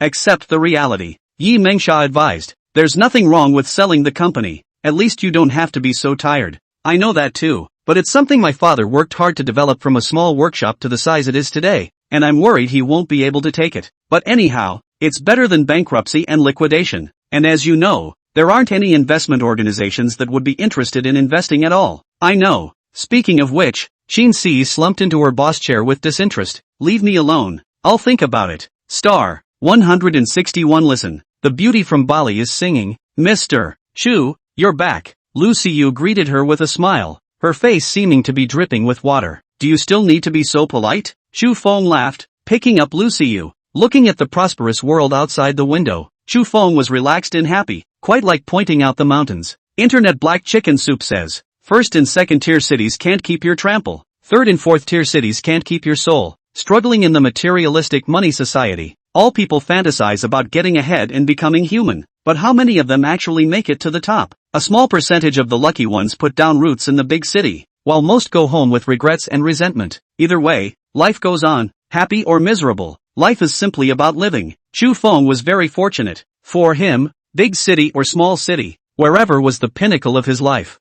Accept the reality. Yi Mengsha advised. There's nothing wrong with selling the company. At least you don't have to be so tired. I know that too, but it's something my father worked hard to develop from a small workshop to the size it is today, and I'm worried he won't be able to take it. But anyhow, it's better than bankruptcy and liquidation. And as you know, there aren't any investment organizations that would be interested in investing at all. I know. Speaking of which, Qin slumped into her boss chair with disinterest. Leave me alone. I'll think about it. Star 161. Listen, the beauty from Bali is singing. Mr. Chu, you're back. Lucy greeted her with a smile, her face seeming to be dripping with water. Do you still need to be so polite? Chufeng laughed, picking up Lucy. Looking at the prosperous world outside the window, Chufeng was relaxed and happy, quite like pointing out the mountains. Internet Black Chicken Soup says, first and second tier cities can't keep your trample. Third and fourth tier cities can't keep your soul. Struggling in the materialistic money society, all people fantasize about getting ahead and becoming human. But how many of them actually make it to the top? A small percentage of the lucky ones put down roots in the big city, while most go home with regrets and resentment. Either way, life goes on, happy or miserable. Life is simply about living. Chufeng was very fortunate. For him, big city or small city, wherever was the pinnacle of his life.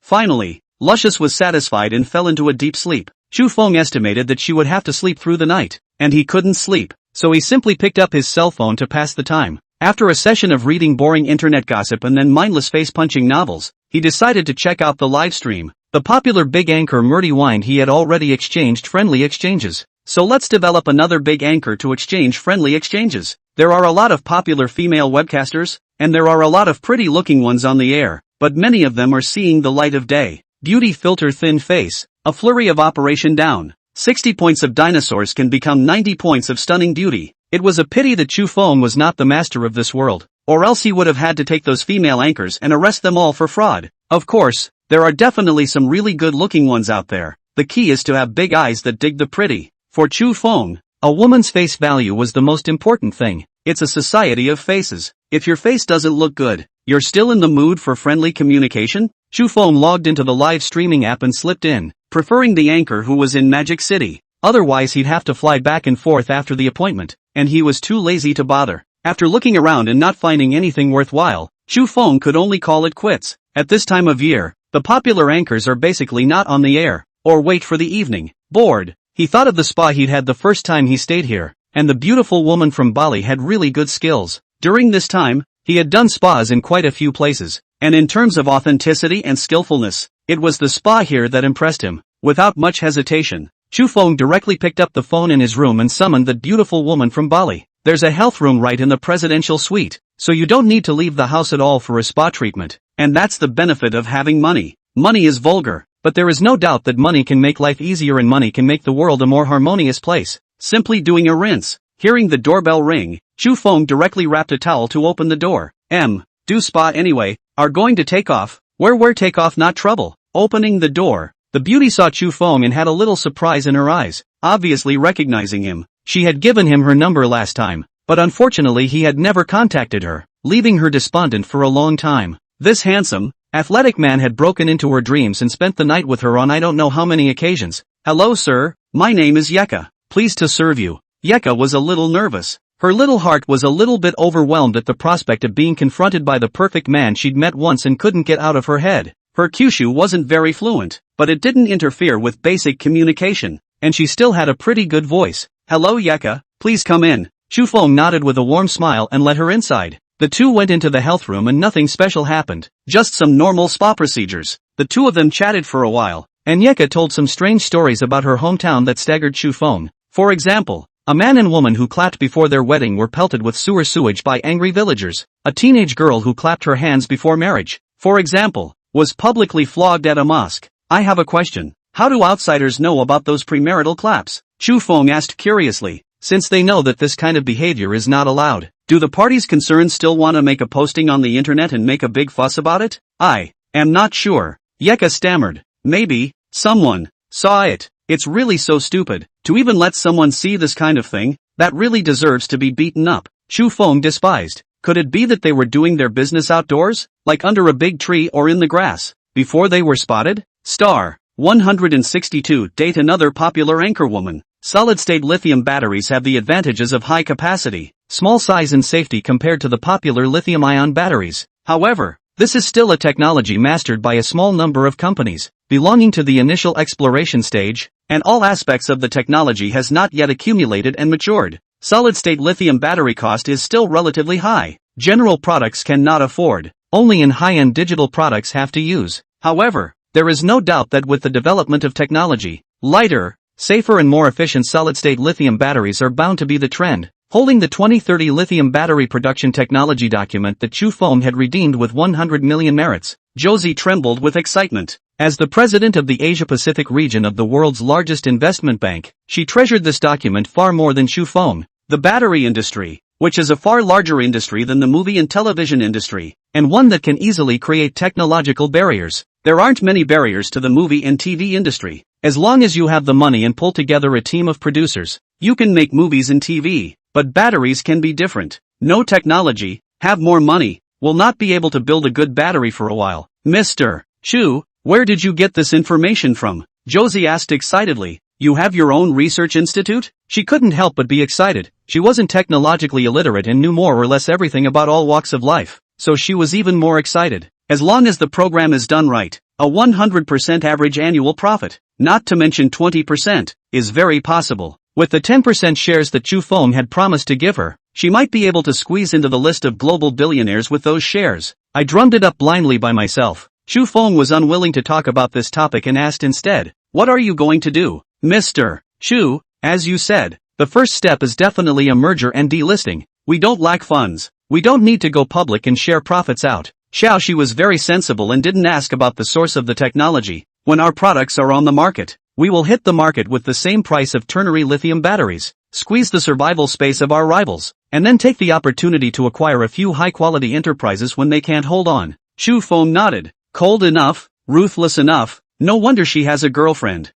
Finally, Luscious was satisfied and fell into a deep sleep. Chufeng estimated that she would have to sleep through the night, and he couldn't sleep, so he simply picked up his cell phone to pass the time. After a session of reading boring internet gossip and then mindless face-punching novels, he decided to check out the live stream. The popular big anchor Murdy whined he had already exchanged friendly exchanges. So let's develop another big anchor to exchange friendly exchanges. There are a lot of popular female webcasters, and there are a lot of pretty looking ones on the air, but many of them are seeing the light of day. Beauty filter thin face, a flurry of operation down. 60 points of dinosaurs can become 90 points of stunning beauty. It was a pity that Chu Feng was not the master of this world, or else he would have had to take those female anchors and arrest them all for fraud. Of course, there are definitely some really good looking ones out there. The key is to have big eyes that dig the pretty. For Chu Feng, a woman's face value was the most important thing. It's a society of faces. If your face doesn't look good, you're still in the mood for friendly communication? Chu Feng logged into the live streaming app and slipped in, preferring the anchor who was in Magic City. Otherwise he'd have to fly back and forth after the appointment, and he was too lazy to bother. After looking around and not finding anything worthwhile, Chu Feng could only call it quits. At this time of year, the popular anchors are basically not on the air, or wait for the evening. Bored, he thought of the spa he'd had the first time he stayed here, and the beautiful woman from Bali had really good skills. During this time, he had done spas in quite a few places, and in terms of authenticity and skillfulness, it was the spa here that impressed him. Without much hesitation, Chu Feng directly picked up the phone in his room and summoned the beautiful woman from Bali. There's a health room right in the presidential suite, so you don't need to leave the house at all for a spa treatment, and that's the benefit of having money. Money is vulgar, but there is no doubt that money can make life easier and money can make the world a more harmonious place. Simply doing a rinse. Hearing the doorbell ring, Chu Feng directly wrapped a towel to open the door. Do spa anyway, are going to take off. Where take off not trouble. Opening the door, the beauty saw Chu Feng and had a little surprise in her eyes, obviously recognizing him. She had given him her number last time, but unfortunately he had never contacted her, leaving her despondent for a long time. This handsome, athletic man had broken into her dreams and spent the night with her on I don't know how many occasions. Hello sir, my name is Yeka. Pleased to serve you. Yeka was a little nervous. Her little heart was a little bit overwhelmed at the prospect of being confronted by the perfect man she'd met once and couldn't get out of her head. Her Kyushu wasn't very fluent, but it didn't interfere with basic communication, and she still had a pretty good voice. Hello Yeka, please come in. Chu Feng nodded with a warm smile and let her inside. The two went into the health room and nothing special happened, just some normal spa procedures. The two of them chatted for a while, and Yeka told some strange stories about her hometown that staggered Chu Feng. For example, a man and woman who clapped before their wedding were pelted with sewer sewage by angry villagers. A teenage girl who clapped her hands before marriage, for example, was publicly flogged at a mosque. I have a question. How do outsiders know about those premarital claps? Chu Feng asked curiously. Since they know that this kind of behavior is not allowed, do the parties concerned still want to make a posting on the internet and make a big fuss about it? I am not sure. Yeka stammered. Maybe someone saw it. It's really so stupid to even let someone see this kind of thing. That really deserves to be beaten up. Chu Feng despised. Could it be that they were doing their business outdoors, like under a big tree or in the grass, before they were spotted? Star 162. Date another popular anchor woman. Solid-state lithium batteries have the advantages of high capacity, small size and safety compared to the popular lithium-ion batteries. However, this is still a technology mastered by a small number of companies, belonging to the initial exploration stage, and all aspects of the technology has not yet accumulated and matured. Solid-state lithium battery cost is still relatively high. General products cannot afford. Only in high-end digital products have to use. However, there is no doubt that with the development of technology, lighter, safer and more efficient solid-state lithium batteries are bound to be the trend. Holding the 2030 lithium battery production technology document that Chu Feng had redeemed with 100 million merits, Josie trembled with excitement. As the president of the Asia-Pacific region of the world's largest investment bank, she treasured this document far more than Chu Feng. The battery industry, which is a far larger industry than the movie and television industry, and one that can easily create technological barriers. There aren't many barriers to the movie and TV industry. As long as you have the money and pull together a team of producers, you can make movies and TV. But batteries can be different. No technology, have more money, will not be able to build a good battery for a while. Mr. Chu, where did you get this information from? Josie asked excitedly. You have your own research institute? She couldn't help but be excited. She wasn't technologically illiterate and knew more or less everything about all walks of life, so she was even more excited. As long as the program is done right, a 100% average annual profit, not to mention 20%, is very possible. With the 10% shares that Chu Feng had promised to give her, she might be able to squeeze into the list of global billionaires with those shares. I drummed it up blindly by myself. Chu Feng was unwilling to talk about this topic and asked instead, what are you going to do? Mr. Chu, as you said, the first step is definitely a merger and delisting. We don't lack funds. We don't need to go public and share profits out. Xiao Shi was very sensible and didn't ask about the source of the technology. When our products are on the market, we will hit the market with the same price of ternary lithium batteries, squeeze the survival space of our rivals, and then take the opportunity to acquire a few high-quality enterprises when they can't hold on. Chu Feng nodded. Cold enough, ruthless enough, no wonder she has a girlfriend.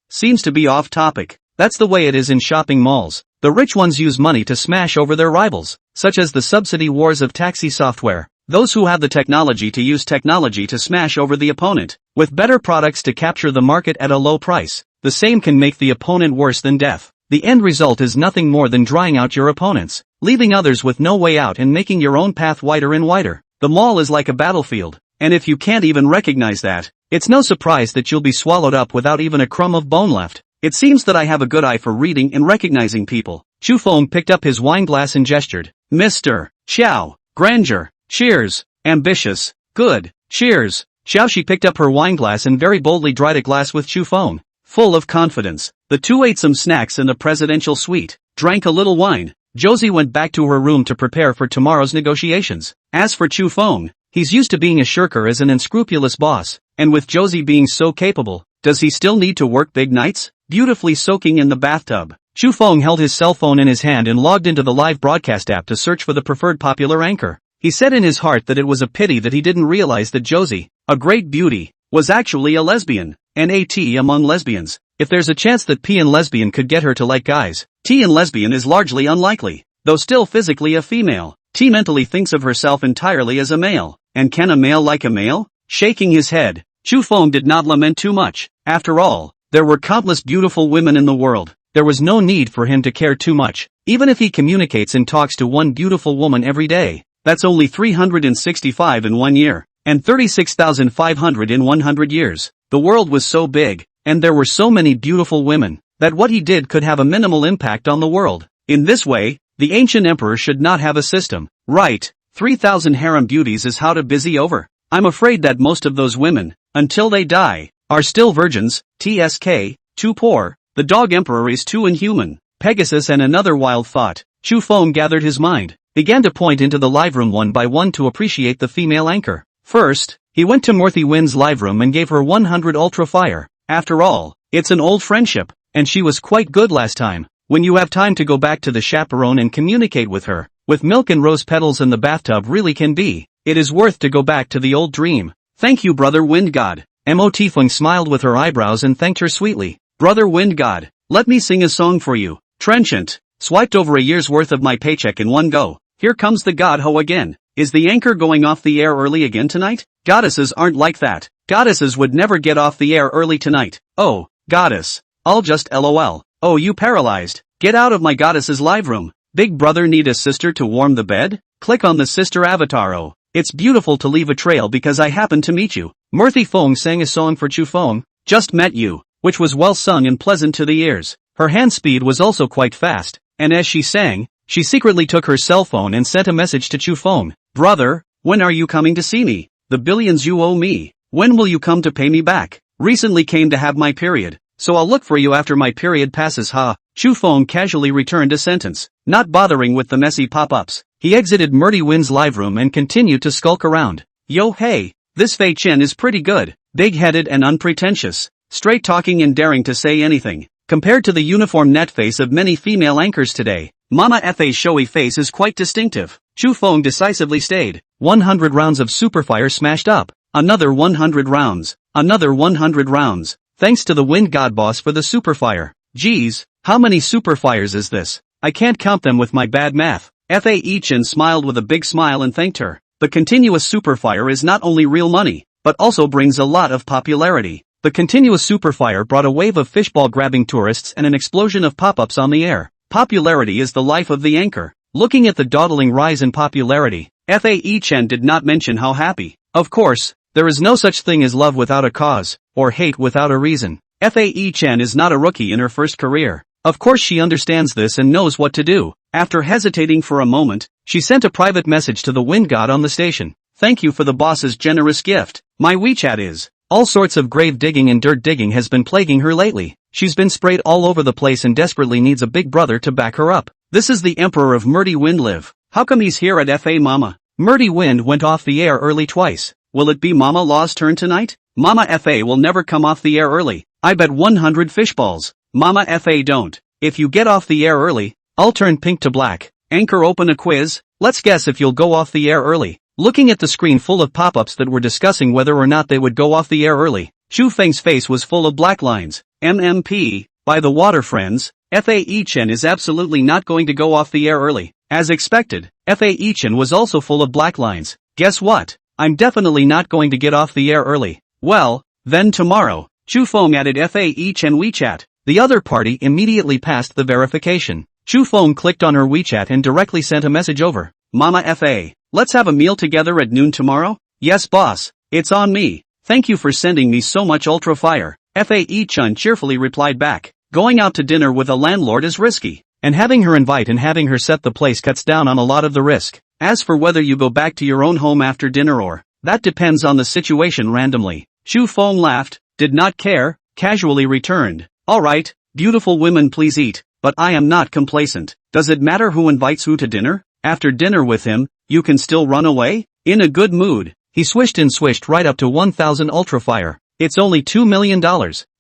Seems to be off topic. That's the way it is in shopping malls. The rich ones use money to smash over their rivals, such as the subsidy wars of taxi software. Those who have the technology to use technology to smash over the opponent, with better products to capture the market at a low price. The same can make the opponent worse than death. The end result is nothing more than drying out your opponents, leaving others with no way out and making your own path wider and wider. The mall is like a battlefield, and if you can't even recognize that, it's no surprise that you'll be swallowed up without even a crumb of bone left. It seems that I have a good eye for reading and recognizing people. Chu Feng picked up his wine glass and gestured. Mr. Xiao, grandeur, cheers, ambitious, good, cheers. Xiao Shi picked up her wine glass and very boldly dried a glass with Chu Feng. Full of confidence, the two ate some snacks in the presidential suite, drank a little wine. Josie went back to her room to prepare for tomorrow's negotiations. As for Chu Feng, he's used to being a shirker as an unscrupulous boss, and with Josie being so capable, does he still need to work big nights? Beautifully soaking in the bathtub, Chu Feng held his cell phone in his hand and logged into the live broadcast app to search for the preferred popular anchor. He said in his heart that it was a pity that he didn't realize that Josie, a great beauty, was actually a lesbian. NAT among lesbians. If there's a chance that P and lesbian could get her to like guys, T and lesbian is largely unlikely. Though still physically a female, T mentally thinks of herself entirely as a male. And can a male like a male? Shaking his head, Chu Feng did not lament too much. After all, there were countless beautiful women in the world. There was no need for him to care too much. Even if he communicates and talks to one beautiful woman every day, that's only 365 in 1 year, and 36,500 in 100 years. The world was so big, and there were so many beautiful women, that what he did could have a minimal impact on the world. In this way, the ancient emperor should not have a system. Right, 3,000 harem beauties is how to busy over. I'm afraid that most of those women, until they die, are still virgins. TSK, too poor. The dog emperor is too inhuman. Pegasus and another wild thought. Chu Feng gathered his mind, began to point into the live room one by one to appreciate the female anchor. First, he went to Morthy Wynn's live room and gave her 100 ultra fire. After all, it's an old friendship, and she was quite good last time. When you have time to go back to the chaperone and communicate with her, with milk and rose petals in the bathtub really can be, it is worth to go back to the old dream. Thank you, brother Wind God. Mo Tiefling smiled with her eyebrows and thanked her sweetly. Brother Wind God, let me sing a song for you. Trenchant, swiped over a year's worth of my paycheck in one go. Here comes the God Ho again. Is the anchor going off the air early again tonight? Goddesses aren't like that. Goddesses would never get off the air early tonight. Oh, goddess. I'll just LOL. Oh, you paralyzed. Get out of my goddess's live room. Big brother need a sister to warm the bed? Click on the sister avatar. Oh, it's beautiful to leave a trail because I happened to meet you. Morthy Feng sang a song for Chu Feng, Just Met You, which was well sung and pleasant to the ears. Her hand speed was also quite fast, and as she sang, she secretly took her cell phone and sent a message to Chu Feng. Brother, when are you coming to see me? The billions you owe me. When will you come to pay me back? Recently came to have my period, so I'll look for you after my period passes. Ha. Chu Feng casually returned a sentence, not bothering with the messy pop-ups. He exited Morthy Wynn's live room and continued to skulk around. Yo hey, this Fei Chen is pretty good, big-headed and unpretentious, straight-talking and daring to say anything. Compared to the uniform net face of many female anchors today, Mama F's showy face is quite distinctive. Chu Feng decisively stayed. 100 rounds of superfire smashed up. Another 100 rounds. Another 100 rounds. Thanks to the Wind God boss for the superfire. Geez, how many superfires is this? I can't count them with my bad math. Fae Chen smiled with a big smile and thanked her. The continuous superfire is not only real money, but also brings a lot of popularity. The continuous superfire brought a wave of fishball-grabbing tourists and an explosion of pop-ups on the air. Popularity is the life of the anchor. Looking at the dawdling rise in popularity, Fae Chen did not mention how happy. Of course, there is no such thing as love without a cause, or hate without a reason. Fae Chen is not a rookie in her first career. Of course she understands this and knows what to do. After hesitating for a moment, she sent a private message to the Wind God on the station. Thank you for the boss's generous gift. My WeChat is. All sorts of grave digging and dirt digging has been plaguing her lately. She's been sprayed all over the place and desperately needs a big brother to back her up. This is the Emperor of Murdy Wind live. How come he's here at FA Mama? Murdy Wind went off the air early twice. Will it be Mama Law's turn tonight? Mama FA will never come off the air early. I bet 100 fishballs. Mama FA don't. If you get off the air early, I'll turn pink to black. Anchor open a quiz. Let's guess if you'll go off the air early. Looking at the screen full of pop-ups that were discussing whether or not they would go off the air early, Shu Feng's face was full of black lines. MMP. By the water friends, FA Ichen is absolutely not going to go off the air early. As expected, FA Ichen was also full of black lines. Guess what? I'm definitely not going to get off the air early. Well, then tomorrow. Chu Feng added FA Ichen WeChat. The other party immediately passed the verification. Chu Feng clicked on her WeChat and directly sent a message over. Mama FA, let's have a meal together at noon tomorrow? Yes boss, it's on me. Thank you for sending me so much ultra fire. FA Ichen cheerfully replied back. Going out to dinner with a landlord is risky, and having her invite and having her set the place cuts down on a lot of the risk. As for whether you go back to your own home after dinner or, that depends on the situation randomly. Chu Feng laughed, did not care, casually returned. Alright, beautiful women please eat, but I am not complacent. Does it matter who invites who to dinner? After dinner with him, you can still run away? In a good mood, he swished and swished right up to 1000 ultra fire. It's only $2 million.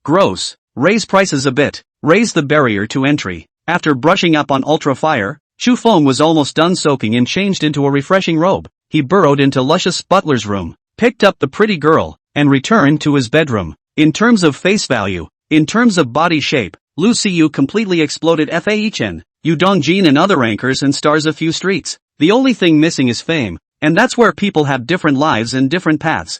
Gross. Raise prices a bit. Raise the barrier to entry. After brushing up on ultra fire, Chu Feng was almost done soaking and changed into a refreshing robe. He burrowed into luscious butler's room, picked up the pretty girl, and returned to his bedroom. In terms of face value, in terms of body shape, Lu Siyu completely exploded Fa Ichen, Yu Dongjin and other anchors and stars a few streets. The only thing missing is fame, and that's where people have different lives and different paths.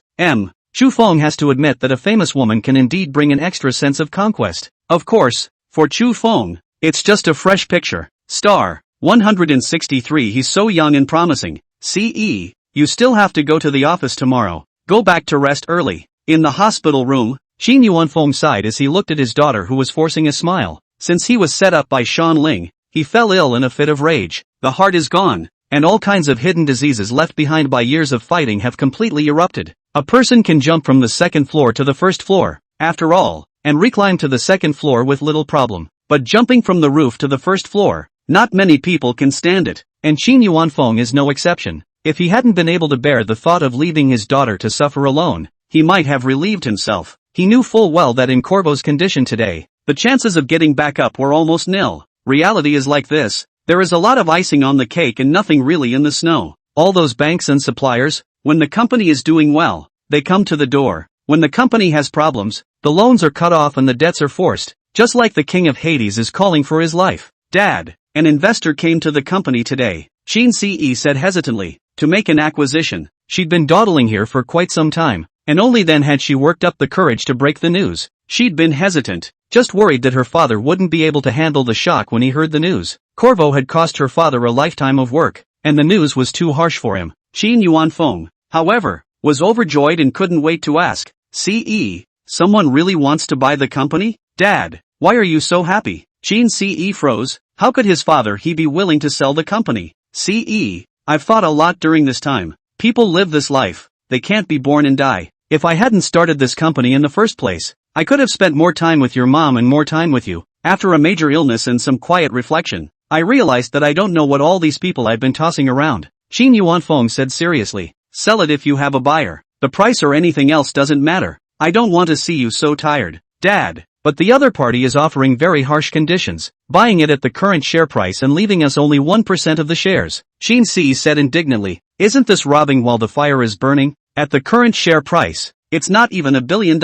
Chu Feng has to admit that a famous woman can indeed bring an extra sense of conquest. Of course, for Chu Feng, it's just a fresh picture. Star 163. He's so young and promising. CE, you still have to go to the office tomorrow. Go back to rest early. In the hospital room, Xin Yuanfeng sighed as he looked at his daughter who was forcing a smile. Since he was set up by Shan Ling, he fell ill in a fit of rage. The heart is gone, and all kinds of hidden diseases left behind by years of fighting have completely erupted. A person can jump from the second floor to the first floor, after all, and reclimb to the second floor with little problem. But jumping from the roof to the first floor, not many people can stand it, and Xin Yuanfeng is no exception. If he hadn't been able to bear the thought of leaving his daughter to suffer alone, he might have relieved himself. He knew full well that in Corvo's condition today, the chances of getting back up were almost nil. Reality is like this. There is a lot of icing on the cake and nothing really in the snow. All those banks and suppliers, when the company is doing well, they come to the door. When the company has problems, the loans are cut off and the debts are forced. Just like the king of Hades is calling for his life. Dad, an investor came to the company today. Xin Ce said hesitantly, to make an acquisition. She'd been dawdling here for quite some time, and only then had she worked up the courage to break the news. She'd been hesitant, just worried that her father wouldn't be able to handle the shock when he heard the news. Corvo had cost her father a lifetime of work, and the news was too harsh for him. Xin Yuanfeng, however, was overjoyed and couldn't wait to ask, Ce, someone really wants to buy the company? Dad, why are you so happy? Xin Ce froze. How could his father he be willing to sell the company? Ce, I've thought a lot during this time. People live this life, they can't be born and die. If I hadn't started this company in the first place, I could have spent more time with your mom and more time with you. After a major illness and some quiet reflection, I realized that I don't know what all these people I've been tossing around. Xin Yuanfeng said seriously, sell it if you have a buyer. The price or anything else doesn't matter. I don't want to see you so tired. Dad, but the other party is offering very harsh conditions, buying it at the current share price and leaving us only 1% of the shares. Xin Ce said indignantly, isn't this robbing while the fire is burning? At the current share price, it's not even $1 billion.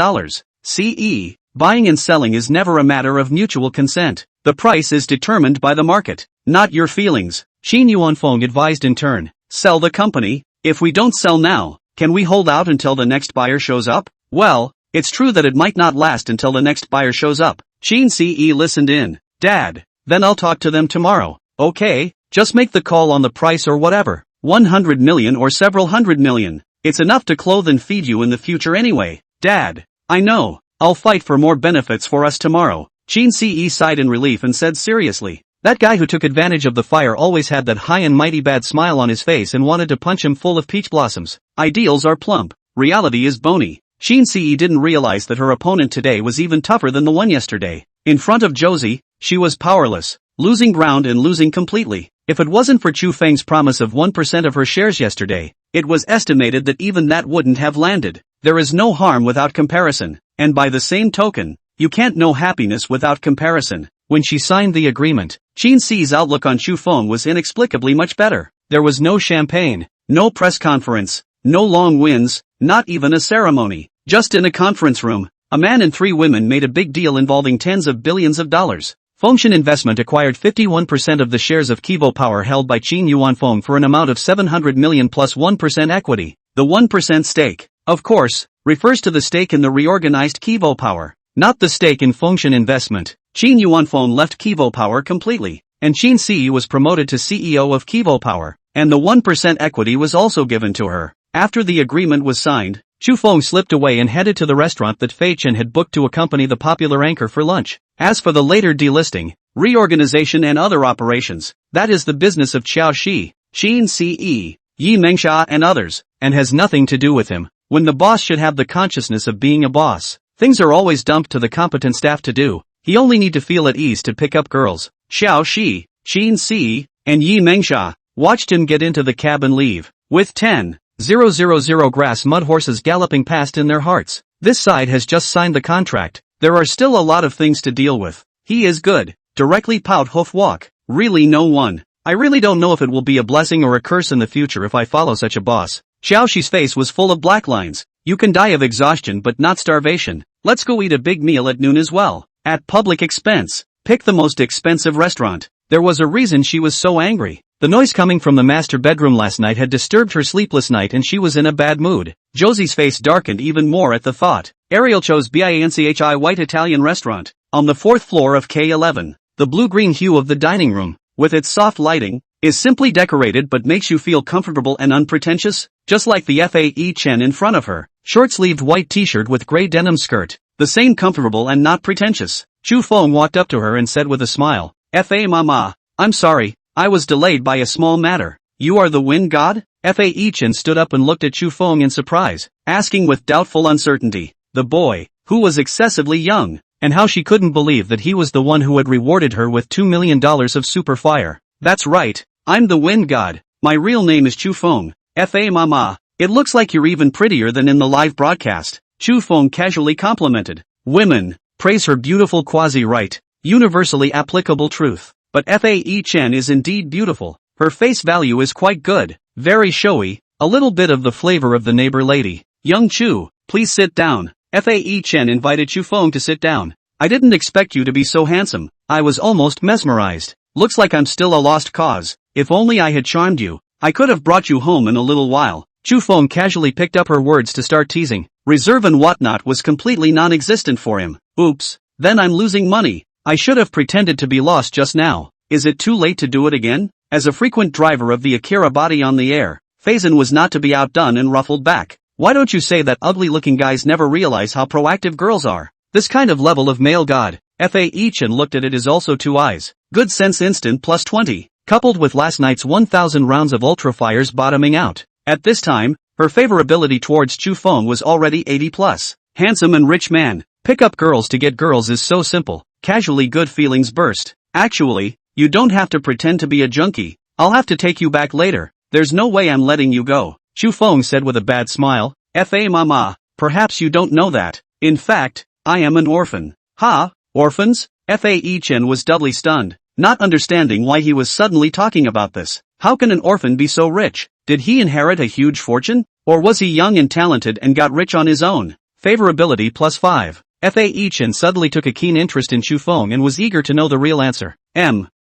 Ce, buying and selling is never a matter of mutual consent. The price is determined by the market, not your feelings. Xin Yuanfeng advised in turn, sell the company. If we don't sell now, can we hold out until the next buyer shows up? Well, it's true that it might not last until the next buyer shows up. Xin Ce listened in. Dad, then I'll talk to them tomorrow. Okay, just make the call on the price or whatever. 100 million or several hundred million. It's enough to clothe and feed you in the future anyway. Dad, I know. I'll fight for more benefits for us tomorrow. Xin Ce sighed in relief and said seriously. That guy who took advantage of the fire always had that high and mighty bad smile on his face and wanted to punch him full of peach blossoms. Ideals are plump. Reality is bony. Xin Ce didn't realize that her opponent today was even tougher than the one yesterday. In front of Josie, she was powerless. losing ground and losing completely. If it wasn't for Chu Feng's promise of 1% of her shares yesterday, it was estimated that even that wouldn't have landed. There is no harm without comparison, and by the same token, you can't know happiness without comparison. When she signed the agreement, Qin Si's outlook on Chu Feng was inexplicably much better. There was no champagne, no press conference, no long winds, not even a ceremony. Just in a conference room, a man and 3 women made a big deal involving tens of billions of dollars. Fengshan Investment acquired 51% of the shares of Kivo Power held by Qin Yuanfeng for an amount of 700 million plus 1% equity. The 1% stake, of course, refers to the stake in the reorganized Kivo Power, not the stake in Fengshan Investment. Qin Yuanfeng left Kivo Power completely, and Qin Si was promoted to CEO of Kivo Power, and the 1% equity was also given to her. After the agreement was signed, Chu Feng slipped away and headed to the restaurant that Fei Chen had booked to accompany the popular anchor for lunch. As for the later delisting, reorganization and other operations, that is the business of Qiao Shi, Qin Si, Yi Mengsha and others, and has nothing to do with him. When the boss should have the consciousness of being a boss, things are always dumped to the competent staff to do. He only need to feel at ease to pick up girls. Qiao Shi, Qin Si, and Yi Mengsha watched him get into the cab and leave, with 10,000 grass mud horses galloping past in their hearts. This side has just signed the contract. There are still a lot of things to deal with. He is good. Directly pout hoof walk. Really no one. I really don't know if it will be a blessing or a curse in the future if I follow such a boss. Xiao Shi's face was full of black lines. You can die of exhaustion but not starvation. Let's go eat a big meal at noon as well. At public expense. Pick the most expensive restaurant. There was a reason she was so angry. The noise coming from the master bedroom last night had disturbed her sleepless night and she was in a bad mood. Josie's face darkened even more at the thought. Ariel chose BINCHI White Italian Restaurant, on the 4th floor of K11. The blue-green hue of the dining room, with its soft lighting, is simply decorated but makes you feel comfortable and unpretentious, just like the Fae Chen in front of her. Short-sleeved white t-shirt with grey denim skirt, the same comfortable and not pretentious. Chu Feng walked up to her and said with a smile, Fa Mama, I'm sorry, I was delayed by a small matter. You are the wind god? Fae Chen stood up and looked at Chu Feng in surprise, asking with doubtful uncertainty, the boy, who was excessively young, and how she couldn't believe that he was the one who had rewarded her with $2 million of super fire. That's right, I'm the wind god. My real name is Chu Feng. Fa Mama, it looks like you're even prettier than in the live broadcast. Chu Feng casually complimented. Women praise her beautiful quasi-right, universally applicable truth. But Fae Chen is indeed beautiful. Her face value is quite good, very showy, a little bit of the flavor of the neighbor lady. Young Chu, please sit down. Fae Chen invited Chu Feng to sit down. I didn't expect you to be so handsome. I was almost mesmerized. Looks like I'm still a lost cause. If only I had charmed you, I could have brought you home in a little while. Chu Feng casually picked up her words to start teasing. Reserve and whatnot was completely non-existent for him. Oops, then I'm losing money. I should have pretended to be lost just now. Is it too late to do it again? As a frequent driver of the Akira body on the air, Faison was not to be outdone and ruffled back. Why don't you say that ugly-looking guys never realize how proactive girls are? This kind of level of male god, Fae Chen looked at it as also 2 eyes. Good sense instant plus 20, coupled with last night's 1,000 rounds of ultra fires bottoming out. At this time, her favorability towards Chu Feng was already 80 plus. Handsome and rich man. Pick up girls to get girls is so simple. Casually good feelings burst. Actually, you don't have to pretend to be a junkie. I'll have to take you back later. There's no way I'm letting you go. Chu Feng said with a bad smile. Fa Mama, perhaps you don't know that. In fact, I am an orphan. Ha, orphans? Fae Chen was doubly stunned, not understanding why he was suddenly talking about this. How can an orphan be so rich? Did he inherit a huge fortune? Or was he young and talented and got rich on his own? Favorability plus 5. Fae Chen suddenly took a keen interest in Chu Feng and was eager to know the real answer.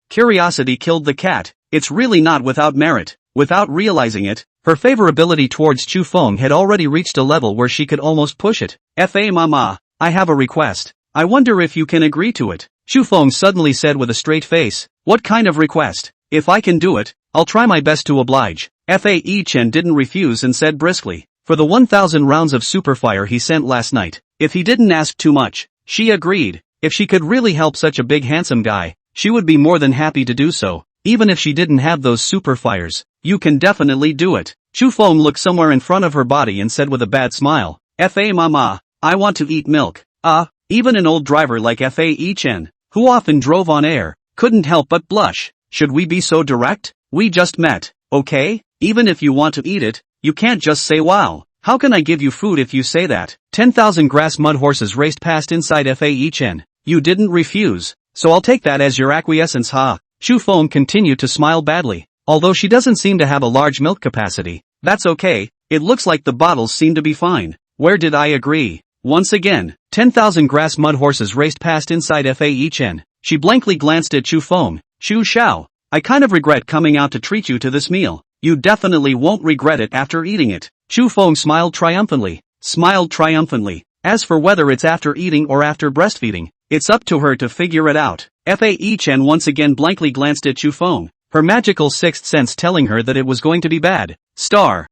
Curiosity killed the cat. It's really not without merit. Without realizing it, her favorability towards Chu Feng had already reached a level where she could almost push it. Fa Mama, I have a request. I wonder if you can agree to it. Chu Feng suddenly said with a straight face. What kind of request? If I can do it, I'll try my best to oblige. Fae Chen didn't refuse and said briskly. For the 1,000 rounds of superfire he sent last night. If he didn't ask too much, she agreed. If she could really help such a big handsome guy, she would be more than happy to do so. Even if she didn't have those superfires, you can definitely do it. Chu Feng looked somewhere in front of her body and said with a bad smile. Fa Mama, I want to eat milk. Even an old driver like Fae Chen, who often drove on air, couldn't help but blush. Should we be so direct? We just met, okay? Even if you want to eat it, you can't just say wow. How can I give you food if you say that? 10,000 grass mud horses raced past inside Heightened. You didn't refuse, so I'll take that as your acquiescence, ha. Shu Feng continued to smile badly. Although she doesn't seem to have a large milk capacity, that's okay, it looks like the bottles seem to be fine. Where did I agree? Once again, 10,000 grass mud horses raced past inside Heightened. She blankly glanced at Shu Feng. Shu Xiao, I kind of regret coming out to treat you to this meal. You definitely won't regret it after eating it. Shu Feng smiled triumphantly. As for whether it's after eating or after breastfeeding, it's up to her to figure it out. Heichen once again blankly glanced at Shu Feng, her magical sixth sense telling her that it was going to be bad. Star.